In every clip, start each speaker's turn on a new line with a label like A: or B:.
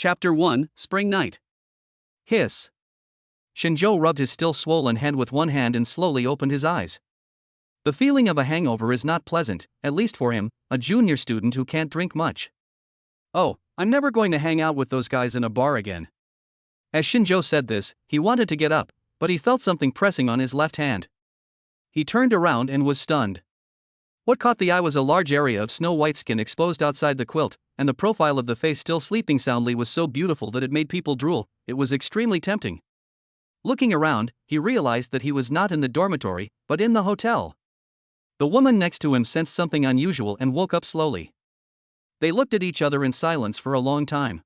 A: Chapter 1, Spring Night. Hiss. Shinjo rubbed his still swollen head with one hand and slowly opened his eyes. The feeling of a hangover is not pleasant, at least for him, a junior student who can't drink much. Oh, I'm never going to hang out with those guys in a bar again. As Shinjo said this, he wanted to get up, but he felt something pressing on his left hand. He turned around and was stunned. What caught the eye was a large area of snow-white skin exposed outside the quilt, and the profile of the face still sleeping soundly was so beautiful that it made people drool. It was extremely tempting. Looking around, he realized that he was not in the dormitory, but in the hotel. The woman next to him sensed something unusual and woke up slowly. They looked at each other in silence for a long time.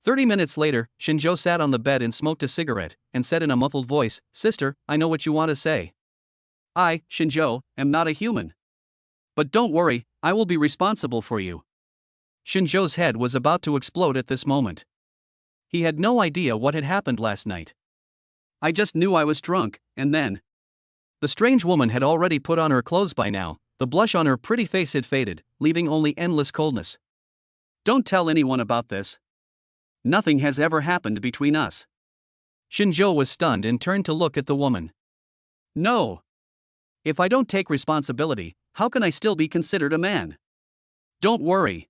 A: 30 minutes later, Shinjo sat on the bed and smoked a cigarette, and said in a muffled voice, "Sister, I know what you want to say. I, Shinjo, am not a human. But don't worry, I will be responsible for you." Shinjo's head was about to explode at this moment. He had no idea what had happened last night. "I just knew I was drunk, and then..." The strange woman had already put on her clothes by now. The blush on her pretty face had faded, leaving only endless coldness. "Don't tell anyone about this. Nothing has ever happened between us." Shinjo was stunned and turned to look at the woman. "No. If I don't take responsibility, how can I still be considered a man? Don't worry."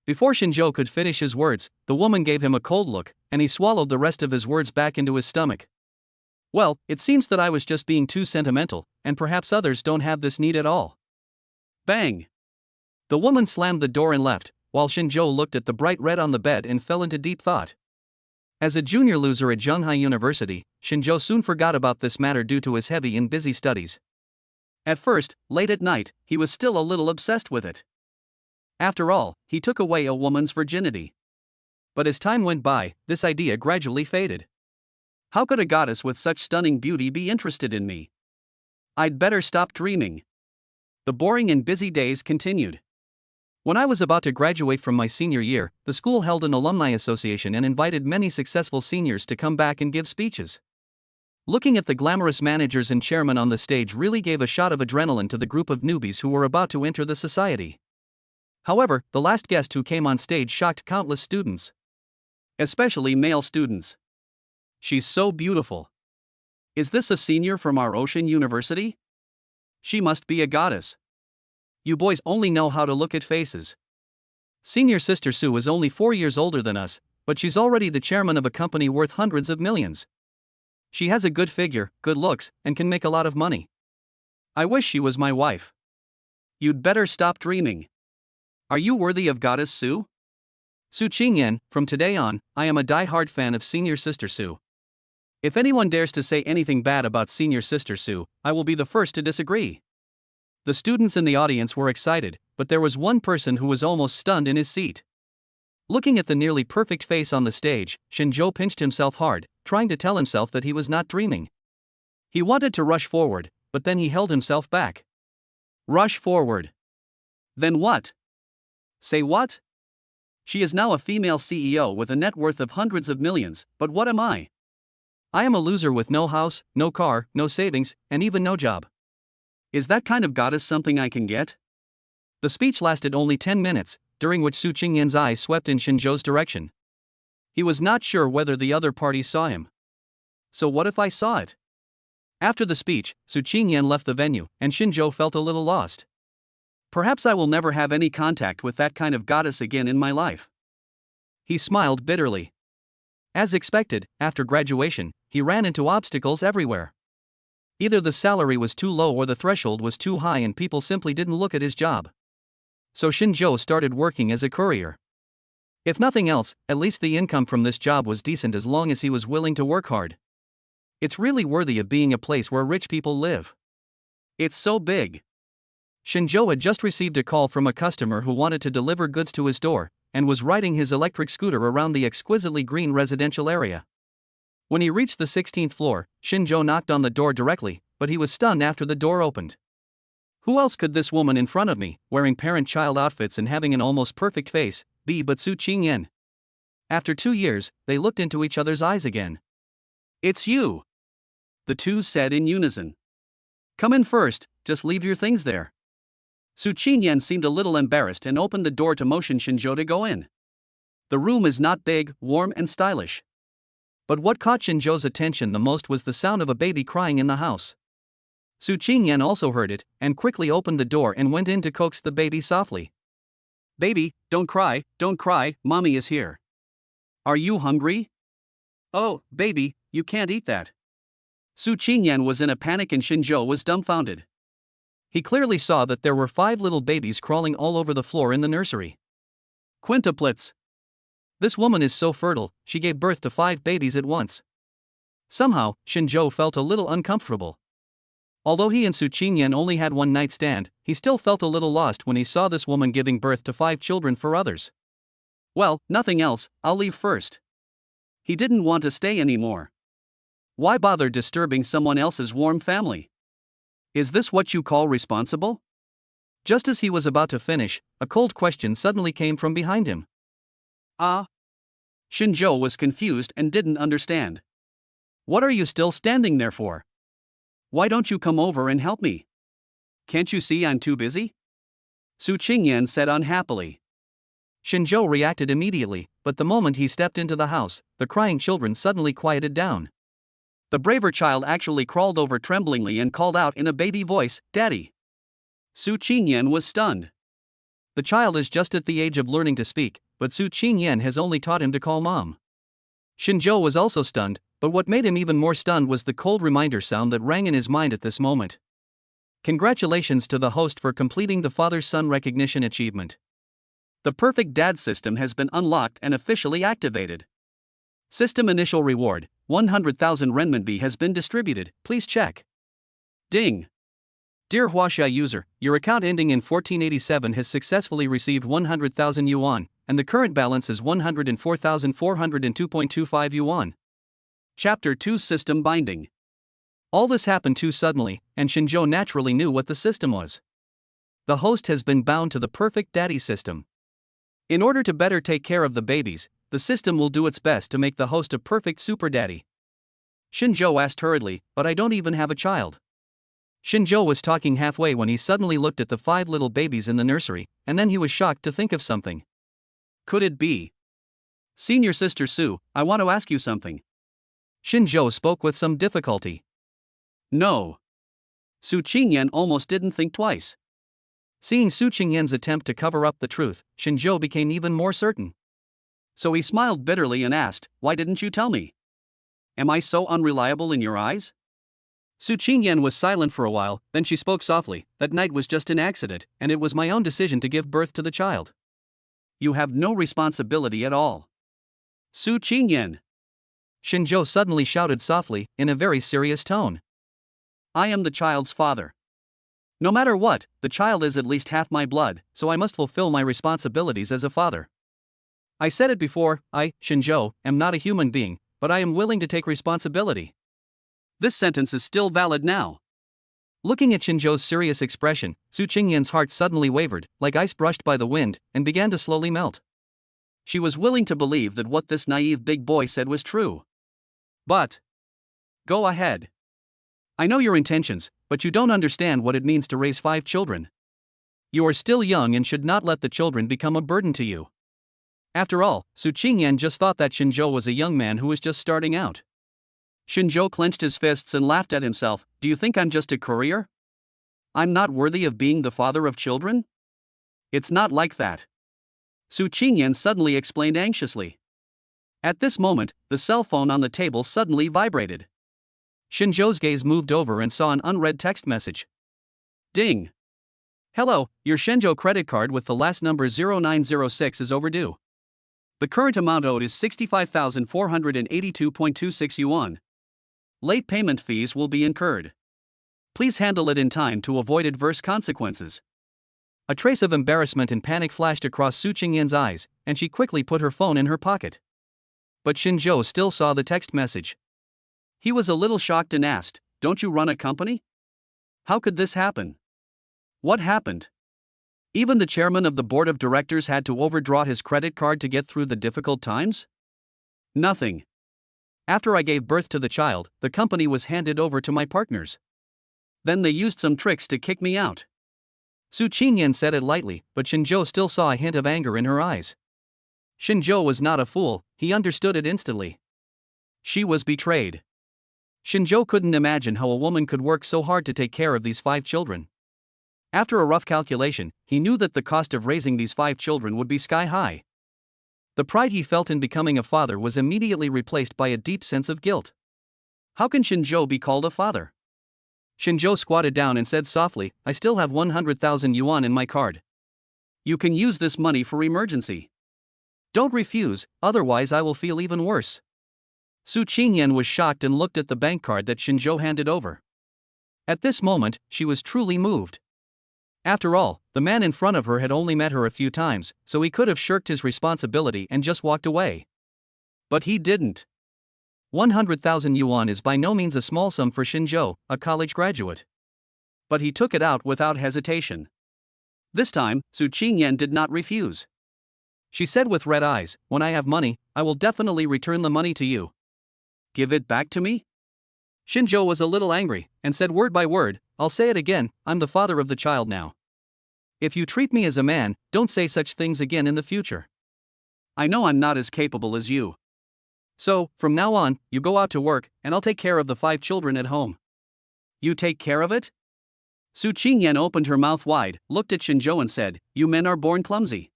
A: Before Shinjo could finish his words, the woman gave him a cold look, and he swallowed the rest of his words back into his stomach. "Well, it seems that I was just being too sentimental, and perhaps others don't have this need at all." Bang! The woman slammed the door and left, while Shinjo looked at the bright red on the bed and fell into deep thought. As a junior loser at Zhonghai University, Shinjo soon forgot about this matter due to his heavy and busy studies. At first, late at night, he was still a little obsessed with it. After all, he took away a woman's virginity. But as time went by, this idea gradually faded. How could a goddess with such stunning beauty be interested in me? I'd better stop dreaming. The boring and busy days continued. When I was about to graduate from my senior year, the school held an alumni association and invited many successful seniors to come back and give speeches. Looking at the glamorous managers and chairmen on the stage really gave a shot of adrenaline to the group of newbies who were about to enter the society. However, the last guest who came on stage shocked countless students. Especially male students. "She's so beautiful. Is this a senior from our Ocean University? She must be a goddess. You boys only know how to look at faces. Senior Sister Sue is only 4 years older than us, but she's already the chairman of a company worth hundreds of millions. She has a good figure, good looks, and can make a lot of money. I wish she was my wife." "You'd better stop dreaming. Are you worthy of Goddess Sue? Su Qingyan, from today on, I am a die-hard fan of Senior Sister Sue. If anyone dares to say anything bad about Senior Sister Sue, I will be the first to disagree." The students in the audience were excited, but there was one person who was almost stunned in his seat. Looking at the nearly perfect face on the stage, Shinjo pinched himself hard, trying to tell himself that he was not dreaming. He wanted to rush forward, but then he held himself back. Rush forward. Then what? Say what? She is now a female CEO with a net worth of hundreds of millions, but what am I? I am a loser with no house, no car, no savings, and even no job. Is that kind of goddess something I can get? The speech lasted only 10 minutes, during which Su Qingyan's eyes swept in Shinjo's direction. He was not sure whether the other parties saw him. So what if I saw it? After the speech, Su Qingyan left the venue, and Shinjo felt a little lost. Perhaps I will never have any contact with that kind of goddess again in my life. He smiled bitterly. As expected, after graduation, he ran into obstacles everywhere. Either the salary was too low or the threshold was too high and people simply didn't look at his job. So Shinjo started working as a courier. If nothing else, at least the income from this job was decent as long as he was willing to work hard. It's really worthy of being a place where rich people live. It's so big. Shinjo had just received a call from a customer who wanted to deliver goods to his door, and was riding his electric scooter around the exquisitely green residential area. When he reached the 16th floor, Shinjo knocked on the door directly, but he was stunned after the door opened. Who else could this woman in front of me, wearing parent-child outfits and having an almost perfect face, be but Su Qingyan? After 2 years, they looked into each other's eyes again. "It's you," the two said in unison. "Come in first, just leave your things there." Su Qingyan seemed a little embarrassed and opened the door to motion Shinjo to go in. The room is not big, warm, and stylish. But what caught Shinjo's attention the most was the sound of a baby crying in the house. Su Qingyan also heard it, and quickly opened the door and went in to coax the baby softly. Baby, don't cry, mommy is here. Are you hungry? Oh, baby, you can't eat that. Su Qingyan was in a panic and Shinjo was dumbfounded. He clearly saw that there were 5 little babies crawling all over the floor in the nursery. Quintuplets. This woman is so fertile, she gave birth to 5 babies at once. Somehow, Shinjo felt a little uncomfortable. Although he and Su Qingyan only had one night stand, he still felt a little lost when he saw this woman giving birth to 5 children for others. Well, nothing else, I'll leave first. He didn't want to stay anymore. Why bother disturbing someone else's warm family? Is this what you call responsible? Just as he was about to finish, a cold question suddenly came from behind him. Ah? Shinjo was confused and didn't understand. What are you still standing there for? Why don't you come over and help me? Can't you see I'm too busy? Su Qingyan said unhappily. Shinjo reacted immediately, but the moment he stepped into the house, the crying children suddenly quieted down. The braver child actually crawled over tremblingly and called out in a baby voice, Daddy. Su Qingyan was stunned. The child is just at the age of learning to speak, but Su Qingyan has only taught him to call mom. Shinjo was also stunned, but what made him even more stunned was the cold reminder sound that rang in his mind at this moment. Congratulations to the host for completing the father-son recognition achievement. The perfect dad system has been unlocked and officially activated. System initial reward, 100,000 renminbi has been distributed, please check. Ding. Dear Huaxia user, your account ending in 1487 has successfully received 100,000 yuan, and the current balance is 104,402.25 yuan. Chapter 2 System Binding. All this happened too suddenly, and Shinjo naturally knew what the system was. The host has been bound to the perfect daddy system. In order to better take care of the babies, the system will do its best to make the host a perfect super daddy. Shinjo asked hurriedly, but I don't even have a child. Shinjo was talking halfway when he suddenly looked at the 5 little babies in the nursery, and then he was shocked to think of something. Could it be? Senior sister Su, I want to ask you something. Shinjo spoke with some difficulty. No. Su Qingyan almost didn't think twice. Seeing Su Qingyan's attempt to cover up the truth, Shinjo became even more certain. So he smiled bitterly and asked, why didn't you tell me? Am I so unreliable in your eyes? Su Qingyan was silent for a while, then she spoke softly, that night was just an accident, and it was my own decision to give birth to the child. You have no responsibility at all. Su Qingyan. Shinjo suddenly shouted softly, in a very serious tone. I am the child's father. No matter what, the child is at least half my blood, so I must fulfill my responsibilities as a father. I said it before, I, Shinjo, am not a human being, but I am willing to take responsibility. This sentence is still valid now. Looking at Shinjo's serious expression, Su Qingyan's heart suddenly wavered, like ice brushed by the wind, and began to slowly melt. She was willing to believe that what this naive big boy said was true. But go ahead. I know your intentions, but you don't understand what it means to raise 5 children. You are still young and should not let the children become a burden to you. After all, Su Qingyan just thought that Shinjo was a young man who was just starting out. Shinjo clenched his fists and laughed at himself. Do you think I'm just a courier? I'm not worthy of being the father of children? It's not like that. Su Qingyan suddenly explained anxiously. At this moment, the cell phone on the table suddenly vibrated. Shinjo's gaze moved over and saw an unread text message. Ding. Hello, your Shenzhou credit card with the last number 0906 is overdue. The current amount owed is 65,482.26 yuan. Late payment fees will be incurred. Please handle it in time to avoid adverse consequences. A trace of embarrassment and panic flashed across Su Qingyan's eyes, and she quickly put her phone in her pocket. But Shinjo still saw the text message. He was a little shocked and asked, don't you run a company? How could this happen? What happened? Even the chairman of the board of directors had to overdraw his credit card to get through the difficult times? Nothing. After I gave birth to the child, the company was handed over to my partners. Then they used some tricks to kick me out. Su Qingyan said it lightly, but Shinjo still saw a hint of anger in her eyes. Shinjo was not a fool, he understood it instantly. She was betrayed. Shinjo couldn't imagine how a woman could work so hard to take care of these 5 children. After a rough calculation, he knew that the cost of raising these 5 children would be sky high. The pride he felt in becoming a father was immediately replaced by a deep sense of guilt. How can Shinjo be called a father? Shinjo squatted down and said softly, I still have 100,000 yuan in my card. You can use this money for emergency. Don't refuse, otherwise I will feel even worse. Su Qingyan was shocked and looked at the bank card that Shinjo handed over. At this moment, she was truly moved. After all, the man in front of her had only met her a few times, so he could have shirked his responsibility and just walked away. But he didn't. 100,000 yuan is by no means a small sum for Shinjo, a college graduate. But he took it out without hesitation. This time, Su Qingyan did not refuse. She said with red eyes, when I have money, I will definitely return the money to you. Give it back to me? Shinjo was a little angry, and said word by word, I'll say it again, I'm the father of the child now. If you treat me as a man, don't say such things again in the future. I know I'm not as capable as you. So, from now on, you go out to work, and I'll take care of the 5 children at home. You take care of it? Su Qingyan opened her mouth wide, looked at Shinjo and said, You men are born clumsy.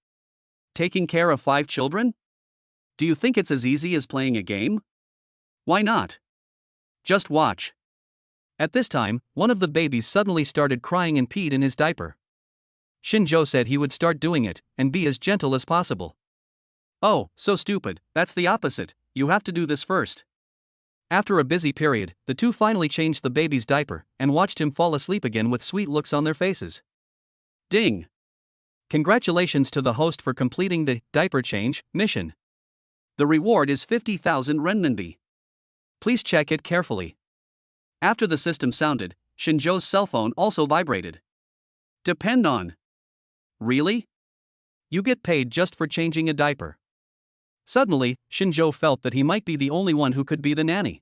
A: Taking care of 5 children? Do you think it's as easy as playing a game? Why not? Just watch. At this time, one of the babies suddenly started crying and peed in his diaper. Shinjo said he would start doing it, and be as gentle as possible. Oh, so stupid, that's the opposite, you have to do this first. After a busy period, the two finally changed the baby's diaper, and watched him fall asleep again with sweet looks on their faces. Ding! Congratulations to the host for completing the diaper change mission. The reward is 50,000 renminbi. Please check it carefully. After the system sounded, Shinjo's cell phone also vibrated. Depend on. Really? You get paid just for changing a diaper. Suddenly, Shinjo felt that he might be the only one who could be the nanny.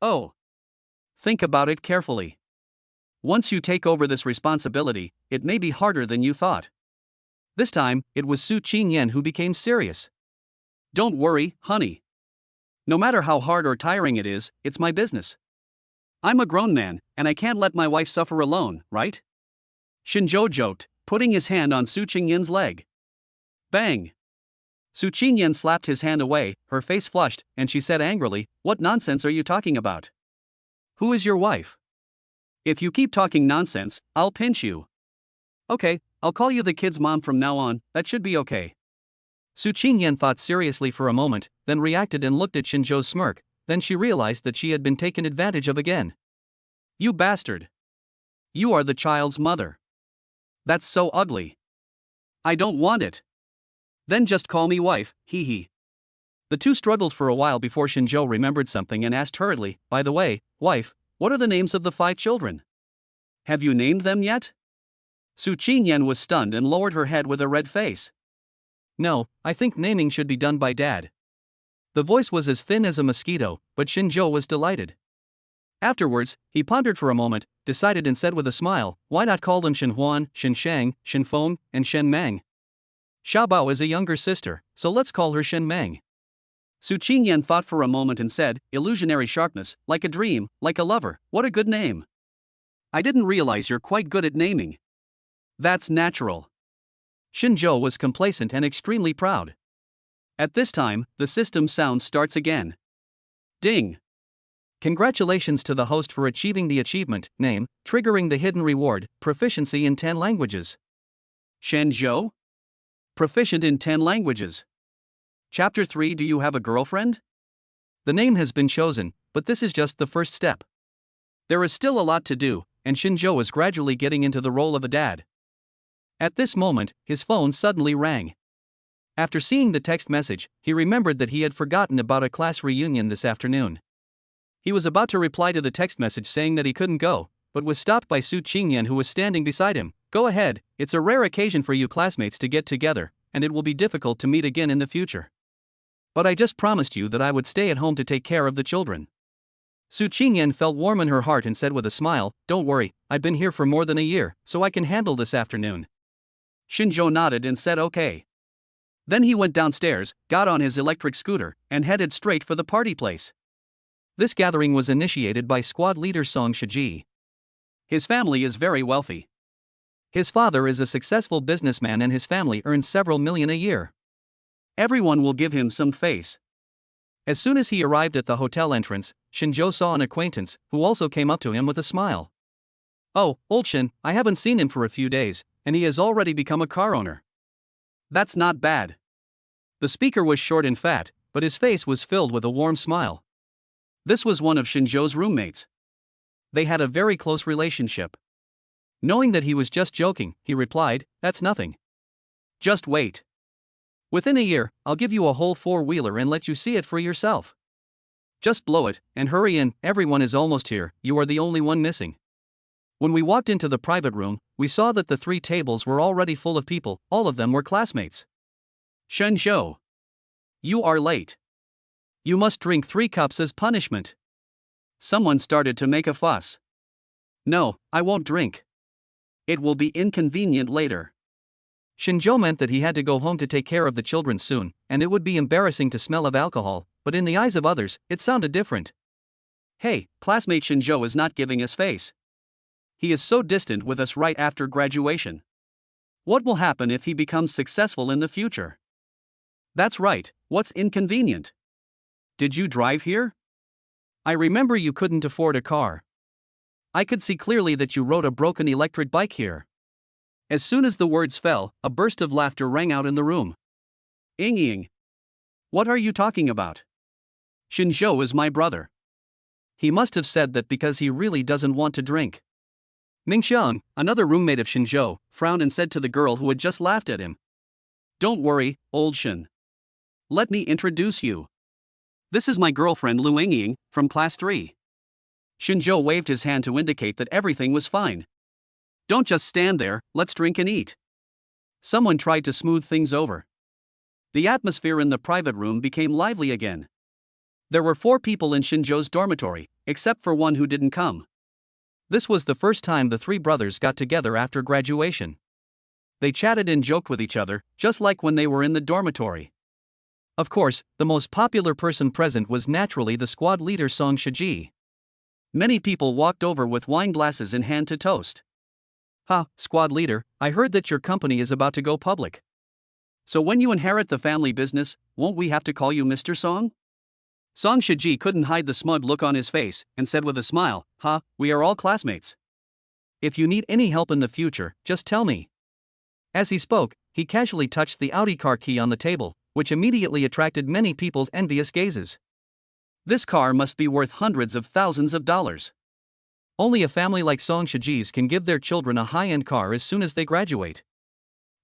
A: Oh. Think about it carefully. Once you take over this responsibility, it may be harder than you thought. This time, it was Su Qingyan who became serious. Don't worry, honey. No matter how hard or tiring it is, it's my business. I'm a grown man, and I can't let my wife suffer alone, right? Shinjo joked, putting his hand on Su Qingyan's leg. Bang! Su Qingyan slapped his hand away, her face flushed, and she said angrily, What nonsense are you talking about? Who is your wife? If you keep talking nonsense, I'll pinch you. Okay, I'll call you the kid's mom from now on, that should be okay. Su Qingyan thought seriously for a moment, then reacted and looked at Shinjo's smirk, then she realized that she had been taken advantage of again. You bastard! You are the child's mother. That's so ugly. I don't want it. Then just call me wife, hee hee. The two struggled for a while before Shinjo remembered something and asked hurriedly, By the way, wife, what are the names of the 5 children? Have you named them yet? Su Qingyan was stunned and lowered her head with a red face. No, I think naming should be done by Dad. The voice was as thin as a mosquito, but Shinjo was delighted. Afterwards, he pondered for a moment, decided and said with a smile, Why not call them Shen Huan, Shen Shang, Shen Feng, and Shen Mang? Xiaobao is a younger sister, so let's call her Shen Mang. Su Qingyan thought for a moment and said, Illusionary sharpness, like a dream, like a lover, what a good name. I didn't realize you're quite good at naming. That's natural. Shinjo was complacent and extremely proud. At this time, the system sound starts again. Ding! Congratulations to the host for achieving the achievement name, triggering the hidden reward, proficiency in 10 languages. Shinjo? Proficient in 10 languages. Chapter 3 Do you have a girlfriend? The name has been chosen, but this is just the first step. There is still a lot to do, and Shinjo is gradually getting into the role of a dad. At this moment, his phone suddenly rang. After seeing the text message, he remembered that he had forgotten about a class reunion this afternoon. He was about to reply to the text message saying that he couldn't go, but was stopped by Su Qingyan who was standing beside him. Go ahead, it's a rare occasion for you classmates to get together, and it will be difficult to meet again in the future. But I just promised you that I would stay at home to take care of the children. Su Qingyan felt warm in her heart and said with a smile, Don't worry, I've been here for more than a year, so I can handle this afternoon. Shinjo nodded and said okay. Then he went downstairs, got on his electric scooter, and headed straight for the party place. This gathering was initiated by squad leader Song Shiji. His family is very wealthy. His father is a successful businessman and his family earns several million a year. Everyone will give him some face. As soon as he arrived at the hotel entrance, Shinjo saw an acquaintance, who also came up to him with a smile. "Oh, old Shin, I haven't seen him for a few days, and he has already become a car owner. That's not bad." The speaker was short and fat, but his face was filled with a warm smile. This was one of Shinjo's roommates. They had a very close relationship. Knowing that he was just joking, he replied, "That's nothing. Just wait. Within a year, I'll give you a whole four-wheeler and let you see it for yourself. Just blow it, and hurry in, everyone is almost here, you are the only one missing." When we walked into the private room, we saw that the 3 tables were already full of people, all of them were classmates. "Shinjo, you are late. You must drink 3 cups as punishment." Someone started to make a fuss. "No, I won't drink. It will be inconvenient later." Shinjo meant that he had to go home to take care of the children soon, and it would be embarrassing to smell of alcohol, but in the eyes of others, it sounded different. "Hey, classmate Shinjo is not giving us face. He is so distant with us right after graduation. What will happen if he becomes successful in the future?" "That's right, what's inconvenient? Did you drive here? I remember you couldn't afford a car. I could see clearly that you rode a broken electric bike here." As soon as the words fell, a burst of laughter rang out in the room. "Ying. What are you talking about? Shinjo is my brother. He must have said that because he really doesn't want to drink." Mingxiang, another roommate of Shinjo, frowned and said to the girl who had just laughed at him, "Don't worry, old Shin. Let me introduce you. This is my girlfriend Lu Ying, from class 3. Shinjo waved his hand to indicate that everything was fine. "Don't just stand there, let's drink and eat." Someone tried to smooth things over. The atmosphere in the private room became lively again. There were 4 people in Shinjo's dormitory, except for one who didn't come. This was the first time the 3 brothers got together after graduation. They chatted and joked with each other, just like when they were in the dormitory. Of course, the most popular person present was naturally the squad leader Song Shiji. Many people walked over with wine glasses in hand to toast. Squad leader, I heard that your company is about to go public. So when you inherit the family business, won't we have to call you Mr. Song?" Song Shiji couldn't hide the smug look on his face, and said with a smile, "We are all classmates. If you need any help in the future, just tell me." As he spoke, he casually touched the Audi car key on the table, which immediately attracted many people's envious gazes. This car must be worth hundreds of thousands of dollars. Only a family like Song Shiji's can give their children a high-end car as soon as they graduate.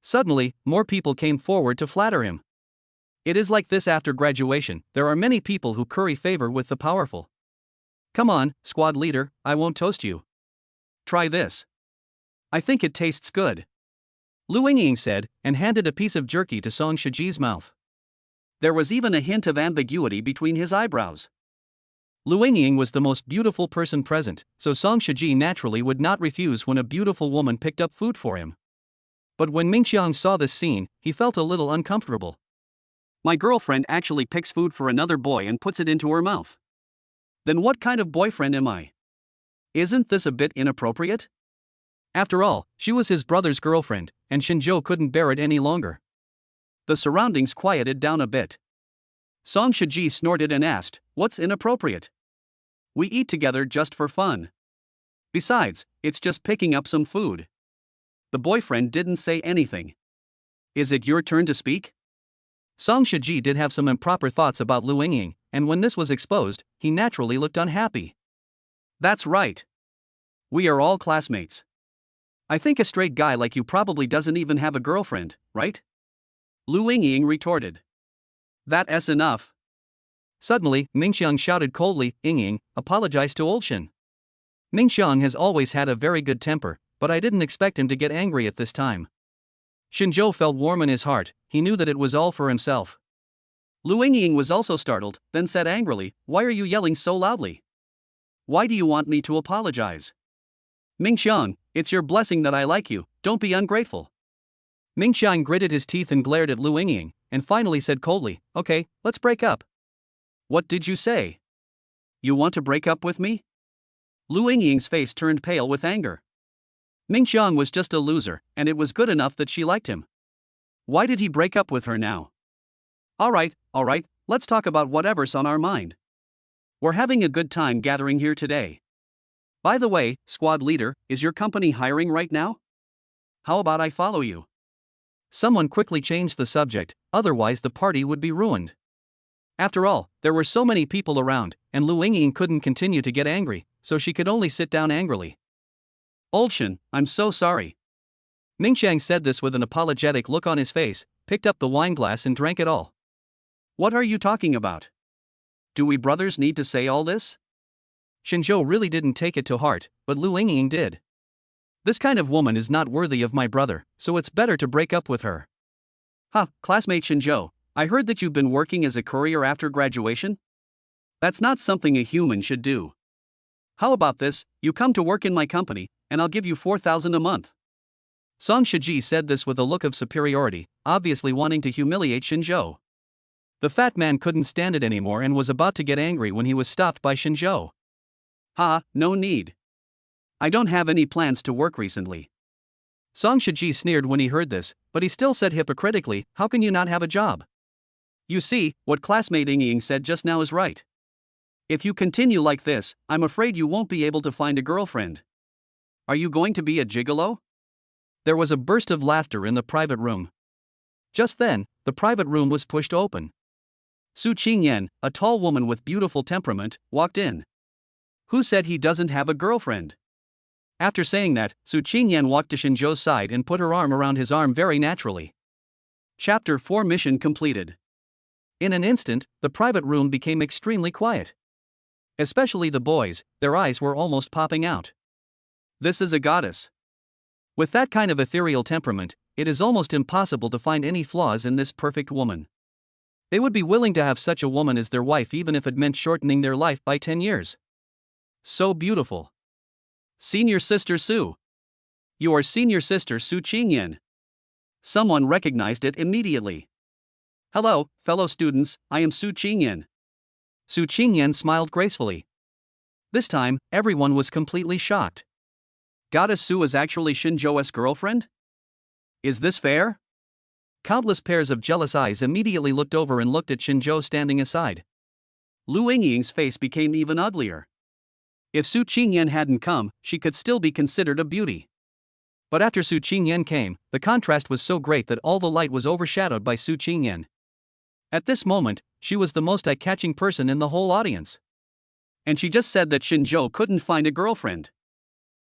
A: Suddenly, more people came forward to flatter him. It is like this after graduation, there are many people who curry favor with the powerful. "Come on, squad leader, I won't toast you. Try this. I think it tastes good," Lu Ying said, and handed a piece of jerky to Song Shiji's mouth. There was even a hint of ambiguity between his eyebrows. Lu Ying was the most beautiful person present, so Song Shiji naturally would not refuse when a beautiful woman picked up food for him. But when Mingxiang saw this scene, he felt a little uncomfortable. "My girlfriend actually picks food for another boy and puts it into her mouth. Then what kind of boyfriend am I? Isn't this a bit inappropriate?" After all, she was his brother's girlfriend, and Shinjo couldn't bear it any longer. The surroundings quieted down a bit. Song Shiji snorted and asked, "What's inappropriate? We eat together just for fun. Besides, it's just picking up some food." The boyfriend didn't say anything. "Is it your turn to speak?" Song Shiji did have some improper thoughts about Lu Ying, and when this was exposed, he naturally looked unhappy. "That's right. We are all classmates. I think a straight guy like you probably doesn't even have a girlfriend, right?" Lu Ying retorted. "That's enough." Suddenly, Mingxiang shouted coldly, "Ying, apologize to old Shin." Mingxiang has always had a very good temper, but I didn't expect him to get angry at this time. Shinjo felt warm in his heart, he knew that it was all for himself. Lu Ying was also startled, then said angrily, "Why are you yelling so loudly? Why do you want me to apologize? Mingxiang, it's your blessing that I like you, don't be ungrateful." Mingxiang gritted his teeth and glared at Lu Yingying, and finally said coldly, "Okay, let's break up." "What did you say? You want to break up with me?" Lu Yingying's face turned pale with anger. Mingxiang was just a loser, and it was good enough that she liked him. Why did he break up with her now? Alright, let's talk about whatever's on our mind. We're having a good time gathering here today. By the way, squad leader, is your company hiring right now? How about I follow you? Someone quickly changed the subject, otherwise the party would be ruined. After all, there were so many people around, and Lu Yingying couldn't continue to get angry, so she could only sit down angrily. "Old Shen, I'm so sorry." Mingxiang said this with an apologetic look on his face, picked up the wine glass and drank it all. "What are you talking about? Do we brothers need to say all this?" Shinzhou really didn't take it to heart, but Lu Yingying did. "This kind of woman is not worthy of my brother, so it's better to break up with her." "Ha, classmate Shinzhou, I heard that you've been working as a courier after graduation? That's not something a human should do. How about this, you come to work in my company, and I'll give you 4,000 a month." Song Shiji said this with a look of superiority, obviously wanting to humiliate Shinzhou. The fat man couldn't stand it anymore and was about to get angry when he was stopped by Shinzhou. "Ha, no need. I don't have any plans to work recently." Song Shiji sneered when he heard this, but he still said hypocritically, "How can you not have a job? You see, what classmate Yingying said just now is right. If you continue like this, I'm afraid you won't be able to find a girlfriend. Are you going to be a gigolo?" There was a burst of laughter in the private room. Just then, the private room was pushed open. Su Qingyan, a tall woman with beautiful temperament, walked in. "Who said he doesn't have a girlfriend?" After saying that, Su Qingyan walked to Shinzhou's side and put her arm around his arm very naturally. Chapter 4 Mission completed. In an instant, the private room became extremely quiet. Especially the boys, their eyes were almost popping out. This is a goddess. With that kind of ethereal temperament, it is almost impossible to find any flaws in this perfect woman. They would be willing to have such a woman as their wife even if it meant shortening their life by 10 years. So beautiful. Senior sister Su. You are senior sister Su Qingyan. Someone recognized it immediately. "Hello, fellow students, I am Su Qingyan." Su Qingyan smiled gracefully. This time, everyone was completely shocked. Goddess Su is actually Shinzhou's girlfriend? Is this fair? Countless pairs of jealous eyes immediately looked over and looked at Shinzhou standing aside. Lu Yingying's face became even uglier. If Su Qingyan hadn't come, she could still be considered a beauty. But after Su Qingyan came, the contrast was so great that all the light was overshadowed by Su Qingyan. At this moment, she was the most eye-catching person in the whole audience. And she just said that Shinzhou couldn't find a girlfriend.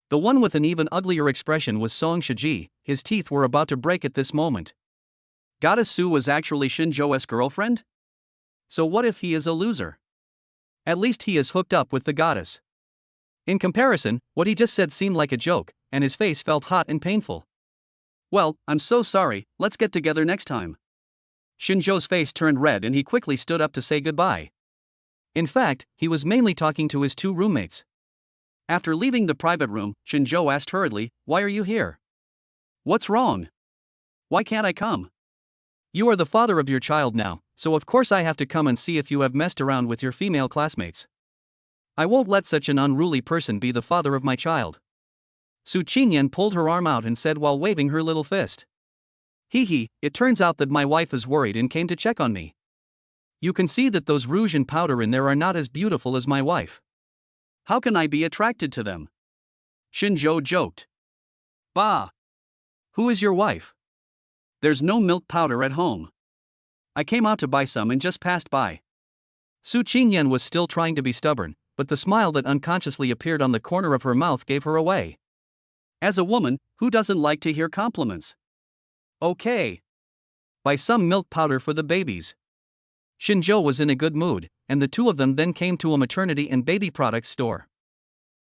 A: The one with an even uglier expression was Song Shiji, his teeth were about to break at this moment. Goddess Su was actually Shinzhou's girlfriend? So what if he is a loser? At least he is hooked up with the goddess. In comparison, what he just said seemed like a joke, and his face felt hot and painful. "Well, I'm so sorry, let's get together next time." Shinzhou's face turned red and he quickly stood up to say goodbye. In fact, he was mainly talking to his two roommates. After leaving the private room, Shinzhou asked hurriedly, "Why are you here? What's wrong? Why can't I come? You are the father of your child now, so of course I have to come and see if you have messed around with your female classmates. I won't let such an unruly person be the father of my child." Su Qingyan pulled her arm out and said while waving her little fist. "Hee, it turns out that my wife is worried and came to check on me. You can see that those rouge and powder in there are not as beautiful as my wife. How can I be attracted to them?" Shinzhou joked. "Bah! Who is your wife? There's no milk powder at home. I came out to buy some and just passed by." Su Qingyan was still trying to be stubborn, but the smile that unconsciously appeared on the corner of her mouth gave her away. As a woman, who doesn't like to hear compliments? "Okay. Buy some milk powder for the babies." Shinzhou was in a good mood, and the two of them then came to a maternity and baby products store.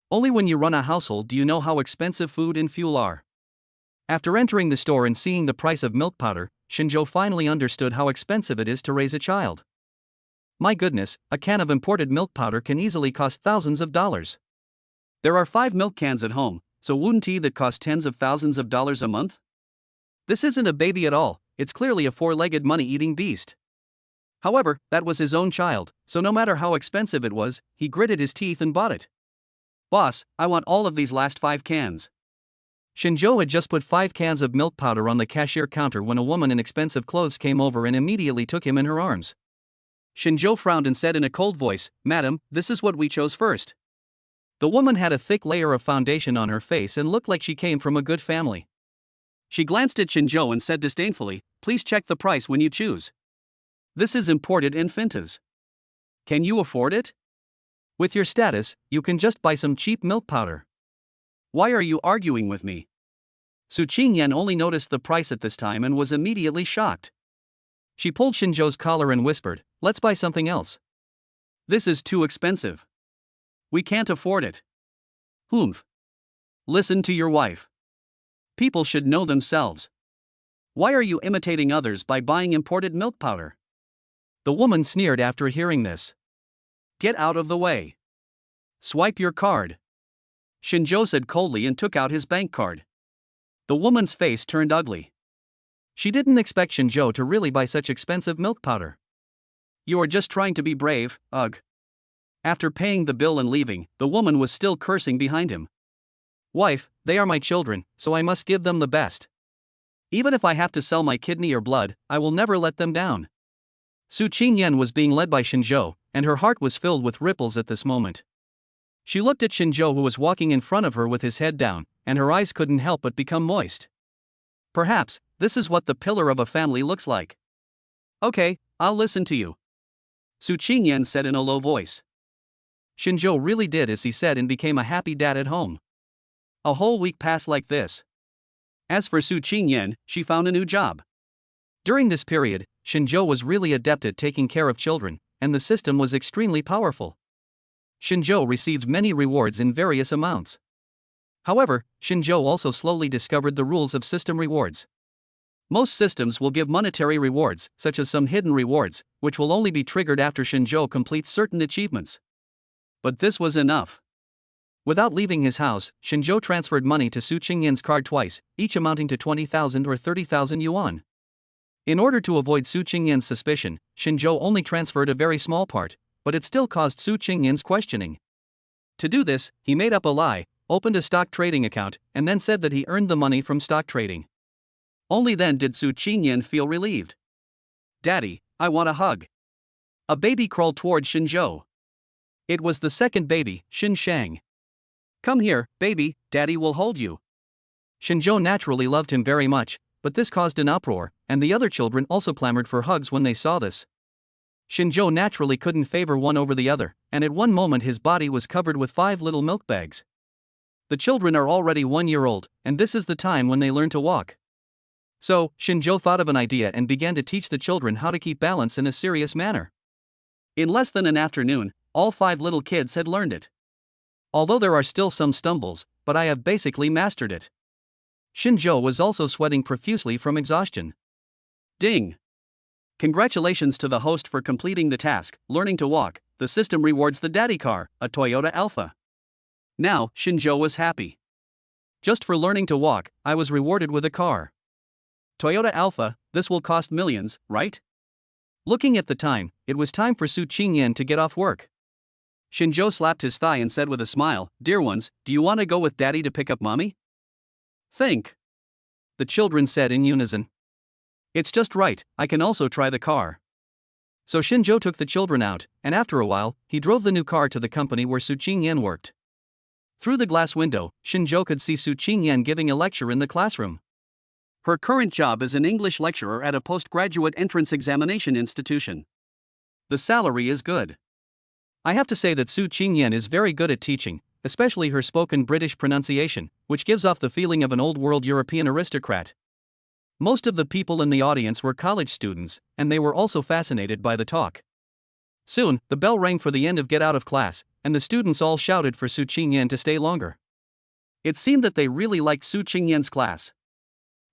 A: Only when you run a household do you know how expensive food and fuel are. After entering the store and seeing the price of milk powder, Shinzhou finally understood how expensive it is to raise a child. My goodness, a can of imported milk powder can easily cost thousands of dollars. There are 5 milk cans at home, so wouldn't that cost tens of thousands of dollars a month? This isn't a baby at all, it's clearly a four-legged money-eating beast. However, that was his own child, so no matter how expensive it was, he gritted his teeth and bought it. Boss, I want all of these last 5 cans. Shinjo had just put 5 cans of milk powder on the cashier counter when a woman in expensive clothes came over and immediately took him in her arms. Shinjo frowned and said in a cold voice, "Madam, this is what we chose first." The woman had a thick layer of foundation on her face and looked like she came from a good family. She glanced at Shinjo and said disdainfully, "Please check the price when you choose. This is imported in Fintas. Can you afford it? With your status, you can just buy some cheap milk powder. Why are you arguing with me?" Su Qingyan only noticed the price at this time and was immediately shocked. She pulled Shinjo's collar and whispered, "Let's buy something else. This is too expensive. We can't afford it." "Humph. Listen to your wife. People should know themselves. Why are you imitating others by buying imported milk powder?" The woman sneered after hearing this. "Get out of the way. Swipe your card." Shinjo said coldly and took out his bank card. The woman's face turned ugly. She didn't expect Shinjo to really buy such expensive milk powder. "You are just trying to be brave, ugh." After paying the bill and leaving, the woman was still cursing behind him. "Wife, they are my children, so I must give them the best. Even if I have to sell my kidney or blood, I will never let them down." Su Qingyan was being led by Shinjo, and her heart was filled with ripples at this moment. She looked at Shinjo, who was walking in front of her with his head down, and her eyes couldn't help but become moist. Perhaps, this is what the pillar of a family looks like. "Okay, I'll listen to you," Su Qingyan said in a low voice. Shinjo really did as he said and became a happy dad at home. A whole week passed like this. As for Su Qingyan, she found a new job. During this period, Shinjo was really adept at taking care of children, and the system was extremely powerful. Shinjo received many rewards in various amounts. However, Shinjo also slowly discovered the rules of system rewards. Most systems will give monetary rewards, such as some hidden rewards, which will only be triggered after Shinjo completes certain achievements. But this was enough. Without leaving his house, Shinjo transferred money to Su Qingyan's card twice, each amounting to 20,000 or 30,000 yuan. In order to avoid Su Qingyan's suspicion, Shinjo only transferred a very small part, but it still caused Su Qingyan's questioning. To do this, he made up a lie, opened a stock trading account, and then said that he earned the money from stock trading. Only then did Su Qingyan feel relieved. "Daddy, I want a hug." A baby crawled toward Shinjo. It was the second baby, Shin Shang. "Come here, baby, Daddy will hold you." Shinjo naturally loved him very much, but this caused an uproar, and the other children also clamored for hugs when they saw this. Shinjo naturally couldn't favor one over the other, and at one moment his body was covered with 5 little milk bags. The children are already 1 year old, and this is the time when they learn to walk. So, Shinjo thought of an idea and began to teach the children how to keep balance in a serious manner. In less than an afternoon, all 5 little kids had learned it. Although there are still some stumbles, but I have basically mastered it. Shinjo was also sweating profusely from exhaustion. Ding! Congratulations to the host for completing the task, learning to walk. The system rewards the daddy car, a Toyota Alpha. Now, Shinjo was happy. Just for learning to walk, I was rewarded with a car. Toyota Alpha, this will cost millions, right? Looking at the time, it was time for Su Qingyan to get off work. Shinjo slapped his thigh and said with a smile, "Dear ones, do you want to go with daddy to pick up mommy?" "Think," the children said in unison. "It's just right, I can also try the car." So Shinjo took the children out, and after a while, he drove the new car to the company where Su Qingyan worked. Through the glass window, Shinjo could see Su Qingyan giving a lecture in the classroom. Her current job is an English lecturer at a postgraduate entrance examination institution. The salary is good. I have to say that Su Qingyan is very good at teaching, especially her spoken British pronunciation, which gives off the feeling of an old-world European aristocrat. Most of the people in the audience were college students, and they were also fascinated by the talk. Soon, the bell rang for the end of get out of class, and the students all shouted for Su Qingyan to stay longer. It seemed that they really liked Su Qingyan's class.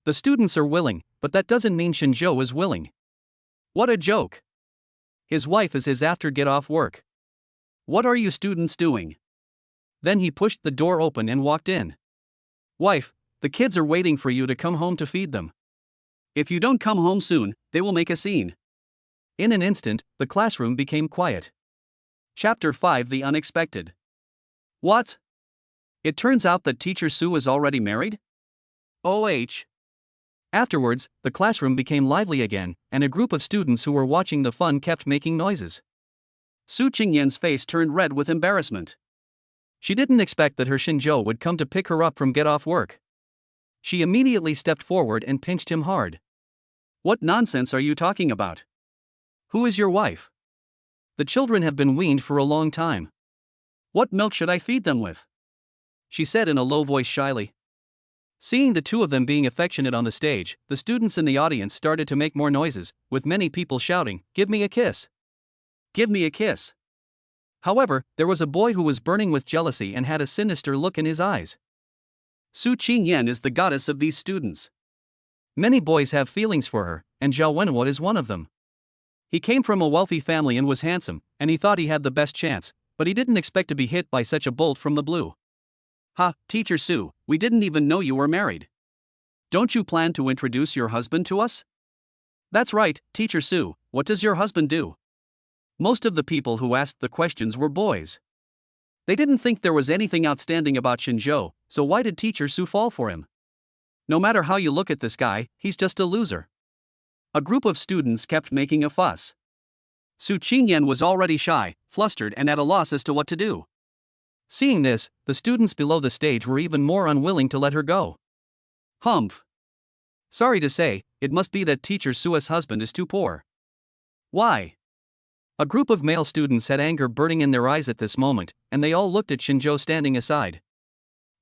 A: The students are willing, but that doesn't mean Shinjo is willing. What a joke! His wife is his after get off work. What are you students doing? Then he pushed the door open and walked in. Wife, the kids are waiting for you to come home to feed them. If you don't come home soon, they will make a scene. In an instant, the classroom became quiet. Chapter 5: The Unexpected. What? It turns out that Teacher Sue is already married? OH. Afterwards, the classroom became lively again, and a group of students who were watching the fun kept making noises. Su Qingyan's face turned red with embarrassment. She didn't expect that her Shinjo would come to pick her up from get off work. She immediately stepped forward and pinched him hard. What nonsense are you talking about? Who is your wife? The children have been weaned for a long time. What milk should I feed them with? She said in a low voice shyly. Seeing the two of them being affectionate on the stage, the students in the audience started to make more noises, with many people shouting, "Give me a kiss! Give me a kiss!" However, there was a boy who was burning with jealousy and had a sinister look in his eyes. Su Qingyan is the goddess of these students. Many boys have feelings for her, and Zhao Wenhua is one of them. He came from a wealthy family and was handsome, and he thought he had the best chance, but he didn't expect to be hit by such a bolt from the blue. Ha, Teacher Sue, we didn't even know you were married. Don't you plan to introduce your husband to us? That's right, Teacher Sue, what does your husband do? Most of the people who asked the questions were boys. They didn't think there was anything outstanding about Shinjo, so why did Teacher Sue fall for him? No matter how you look at this guy, he's just a loser. A group of students kept making a fuss. Su Qingyan was already shy, flustered, and at a loss as to what to do. Seeing this, the students below the stage were even more unwilling to let her go. Humph. Sorry to say, it must be that Teacher Sue's husband is too poor. Why? A group of male students had anger burning in their eyes at this moment, and they all looked at Shinjo standing aside.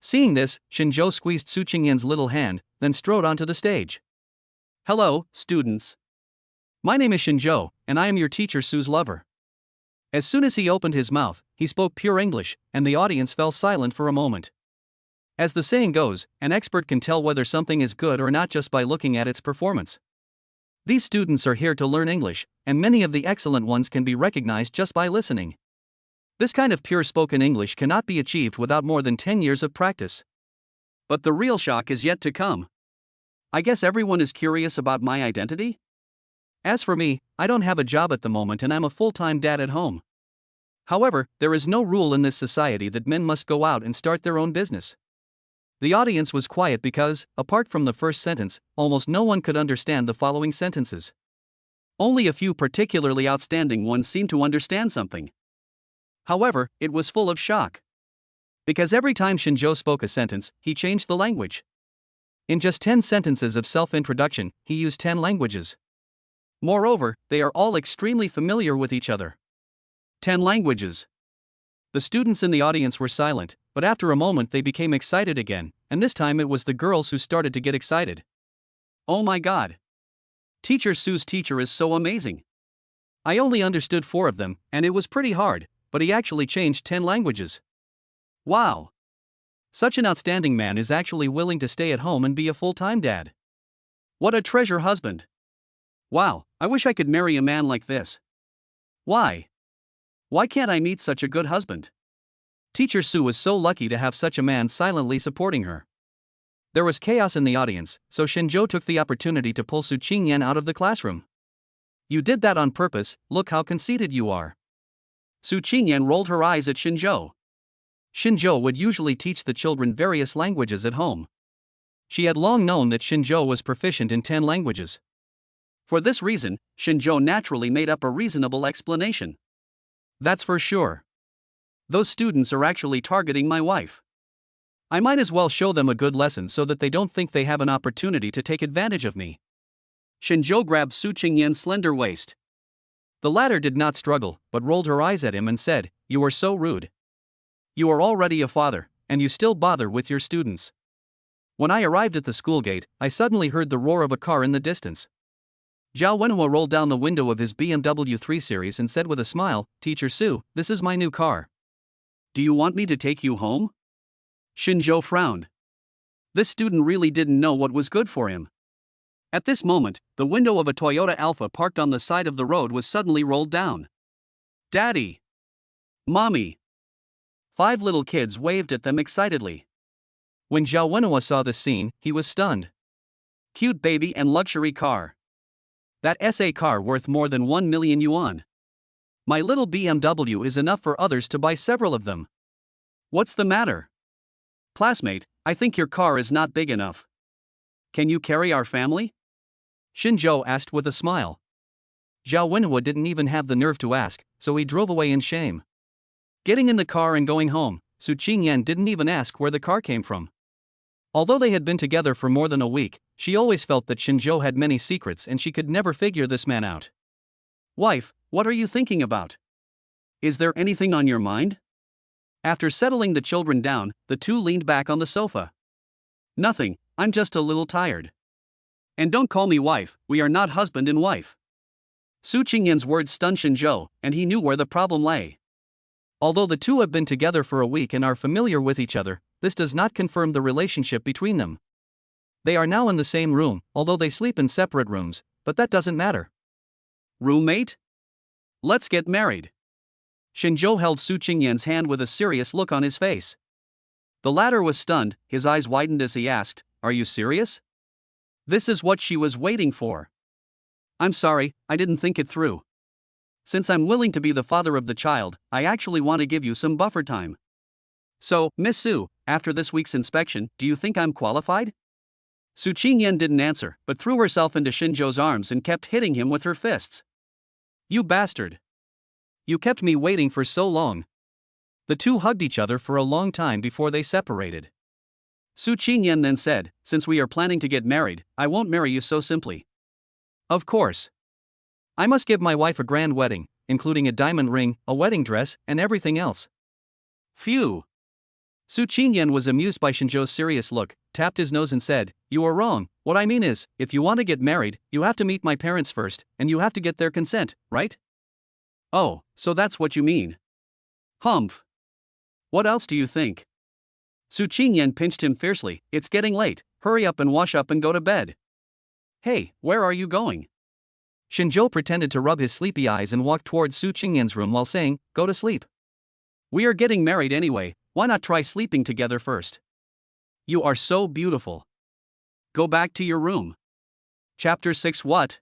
A: Seeing this, Shinjo squeezed Su Qingyan's little hand, then strode onto the stage. Hello, students. My name is Shinjo, and I am your Teacher Sue's lover. As soon as he opened his mouth, he spoke pure English, and the audience fell silent for a moment. As the saying goes, an expert can tell whether something is good or not just by looking at its performance. These students are here to learn English, and many of the excellent ones can be recognized just by listening. This kind of pure spoken English cannot be achieved without more than 10 years of practice. But the real shock is yet to come. I guess everyone is curious about my identity? As for me, I don't have a job at the moment and I'm a full-time dad at home. However, there is no rule in this society that men must go out and start their own business. The audience was quiet because, apart from the first sentence, almost no one could understand the following sentences. Only a few particularly outstanding ones seemed to understand something. However, it was full of shock. Because every time Shinjo spoke a sentence, he changed the language. In just 10 sentences of self-introduction, he used 10 languages. Moreover, they are all extremely familiar with each other. 10 languages. The students in the audience were silent, but after a moment they became excited again, and this time it was the girls who started to get excited. Oh my god! Teacher Sue's teacher is so amazing. I only understood 4 of them, and it was pretty hard, but he actually changed 10 languages. Wow! Such an outstanding man is actually willing to stay at home and be a full-time dad. What a treasure husband! Wow, I wish I could marry a man like this. Why? Why can't I meet such a good husband? Teacher Sue was so lucky to have such a man silently supporting her. There was chaos in the audience, so Shinjo took the opportunity to pull Su Qingyan out of the classroom. You did that on purpose, look how conceited you are. Su Qingyan rolled her eyes at Shinjo. Shinjo would usually teach the children various languages at home. She had long known that Shinjo was proficient in 10 languages. For this reason, Shinjo naturally made up a reasonable explanation. That's for sure. Those students are actually targeting my wife. I might as well show them a good lesson so that they don't think they have an opportunity to take advantage of me. Shinjo grabbed Su Qingyan's slender waist. The latter did not struggle, but rolled her eyes at him and said, "You are so rude. You are already a father, and you still bother with your students." When I arrived at the school gate, I suddenly heard the roar of a car in the distance. Zhao Wenhua rolled down the window of his BMW 3 Series and said with a smile, "Teacher Sue, this is my new car. Do you want me to take you home?" Shinjo frowned. This student really didn't know what was good for him. At this moment, the window of a Toyota Alpha parked on the side of the road was suddenly rolled down. "Daddy! Mommy!" 5 little kids waved at them excitedly. When Zhao Wenhua saw this scene, he was stunned. Cute baby and luxury car. That SA car worth more than 1 million yuan. My little BMW is enough for others to buy several of them. What's the matter? Classmate, I think your car is not big enough. Can you carry our family? Xinzhou asked with a smile. Zhao Wenhua didn't even have the nerve to ask, so he drove away in shame. Getting in the car and going home, Su Qingyan didn't even ask where the car came from. Although they had been together for more than a week, she always felt that Xinzhou had many secrets and she could never figure this man out. Wife, what are you thinking about? Is there anything on your mind? After settling the children down, the two leaned back on the sofa. Nothing, I'm just a little tired. And don't call me wife, we are not husband and wife. Su Qingyan's words stunned Xinzhou, and he knew where the problem lay. Although the two have been together for a week and are familiar with each other, this does not confirm the relationship between them. They are now in the same room, although they sleep in separate rooms, but that doesn't matter. Roommate? Let's get married. Xinzhou held Su Qingyan's hand with a serious look on his face. The latter was stunned, his eyes widened as he asked, "Are you serious?" This is what she was waiting for. I'm sorry, I didn't think it through. Since I'm willing to be the father of the child, I actually want to give you some buffer time. So, Miss Su, after this week's inspection, do you think I'm qualified? Su Qingyan didn't answer, but threw herself into Xinzhou's arms and kept hitting him with her fists. You bastard! You kept me waiting for so long. The two hugged each other for a long time before they separated. Su Qingyan then said, since we are planning to get married, I won't marry you so simply. Of course. I must give my wife a grand wedding, including a diamond ring, a wedding dress, and everything else. Phew. Su Qingyan was amused by Xinzhou's serious look, tapped his nose and said, You are wrong. What I mean is, if you want to get married, you have to meet my parents first, and you have to get their consent, right? Oh, so that's what you mean. Humph. What else do you think? Su Qingyan pinched him fiercely. It's getting late, hurry up and wash up and go to bed. Hey, where are you going? Xinzhou pretended to rub his sleepy eyes and walked towards Su Qingyan's room while saying, Go to sleep. We are getting married anyway, why not try sleeping together first? You are so beautiful. Go back to your room. Chapter 6 What?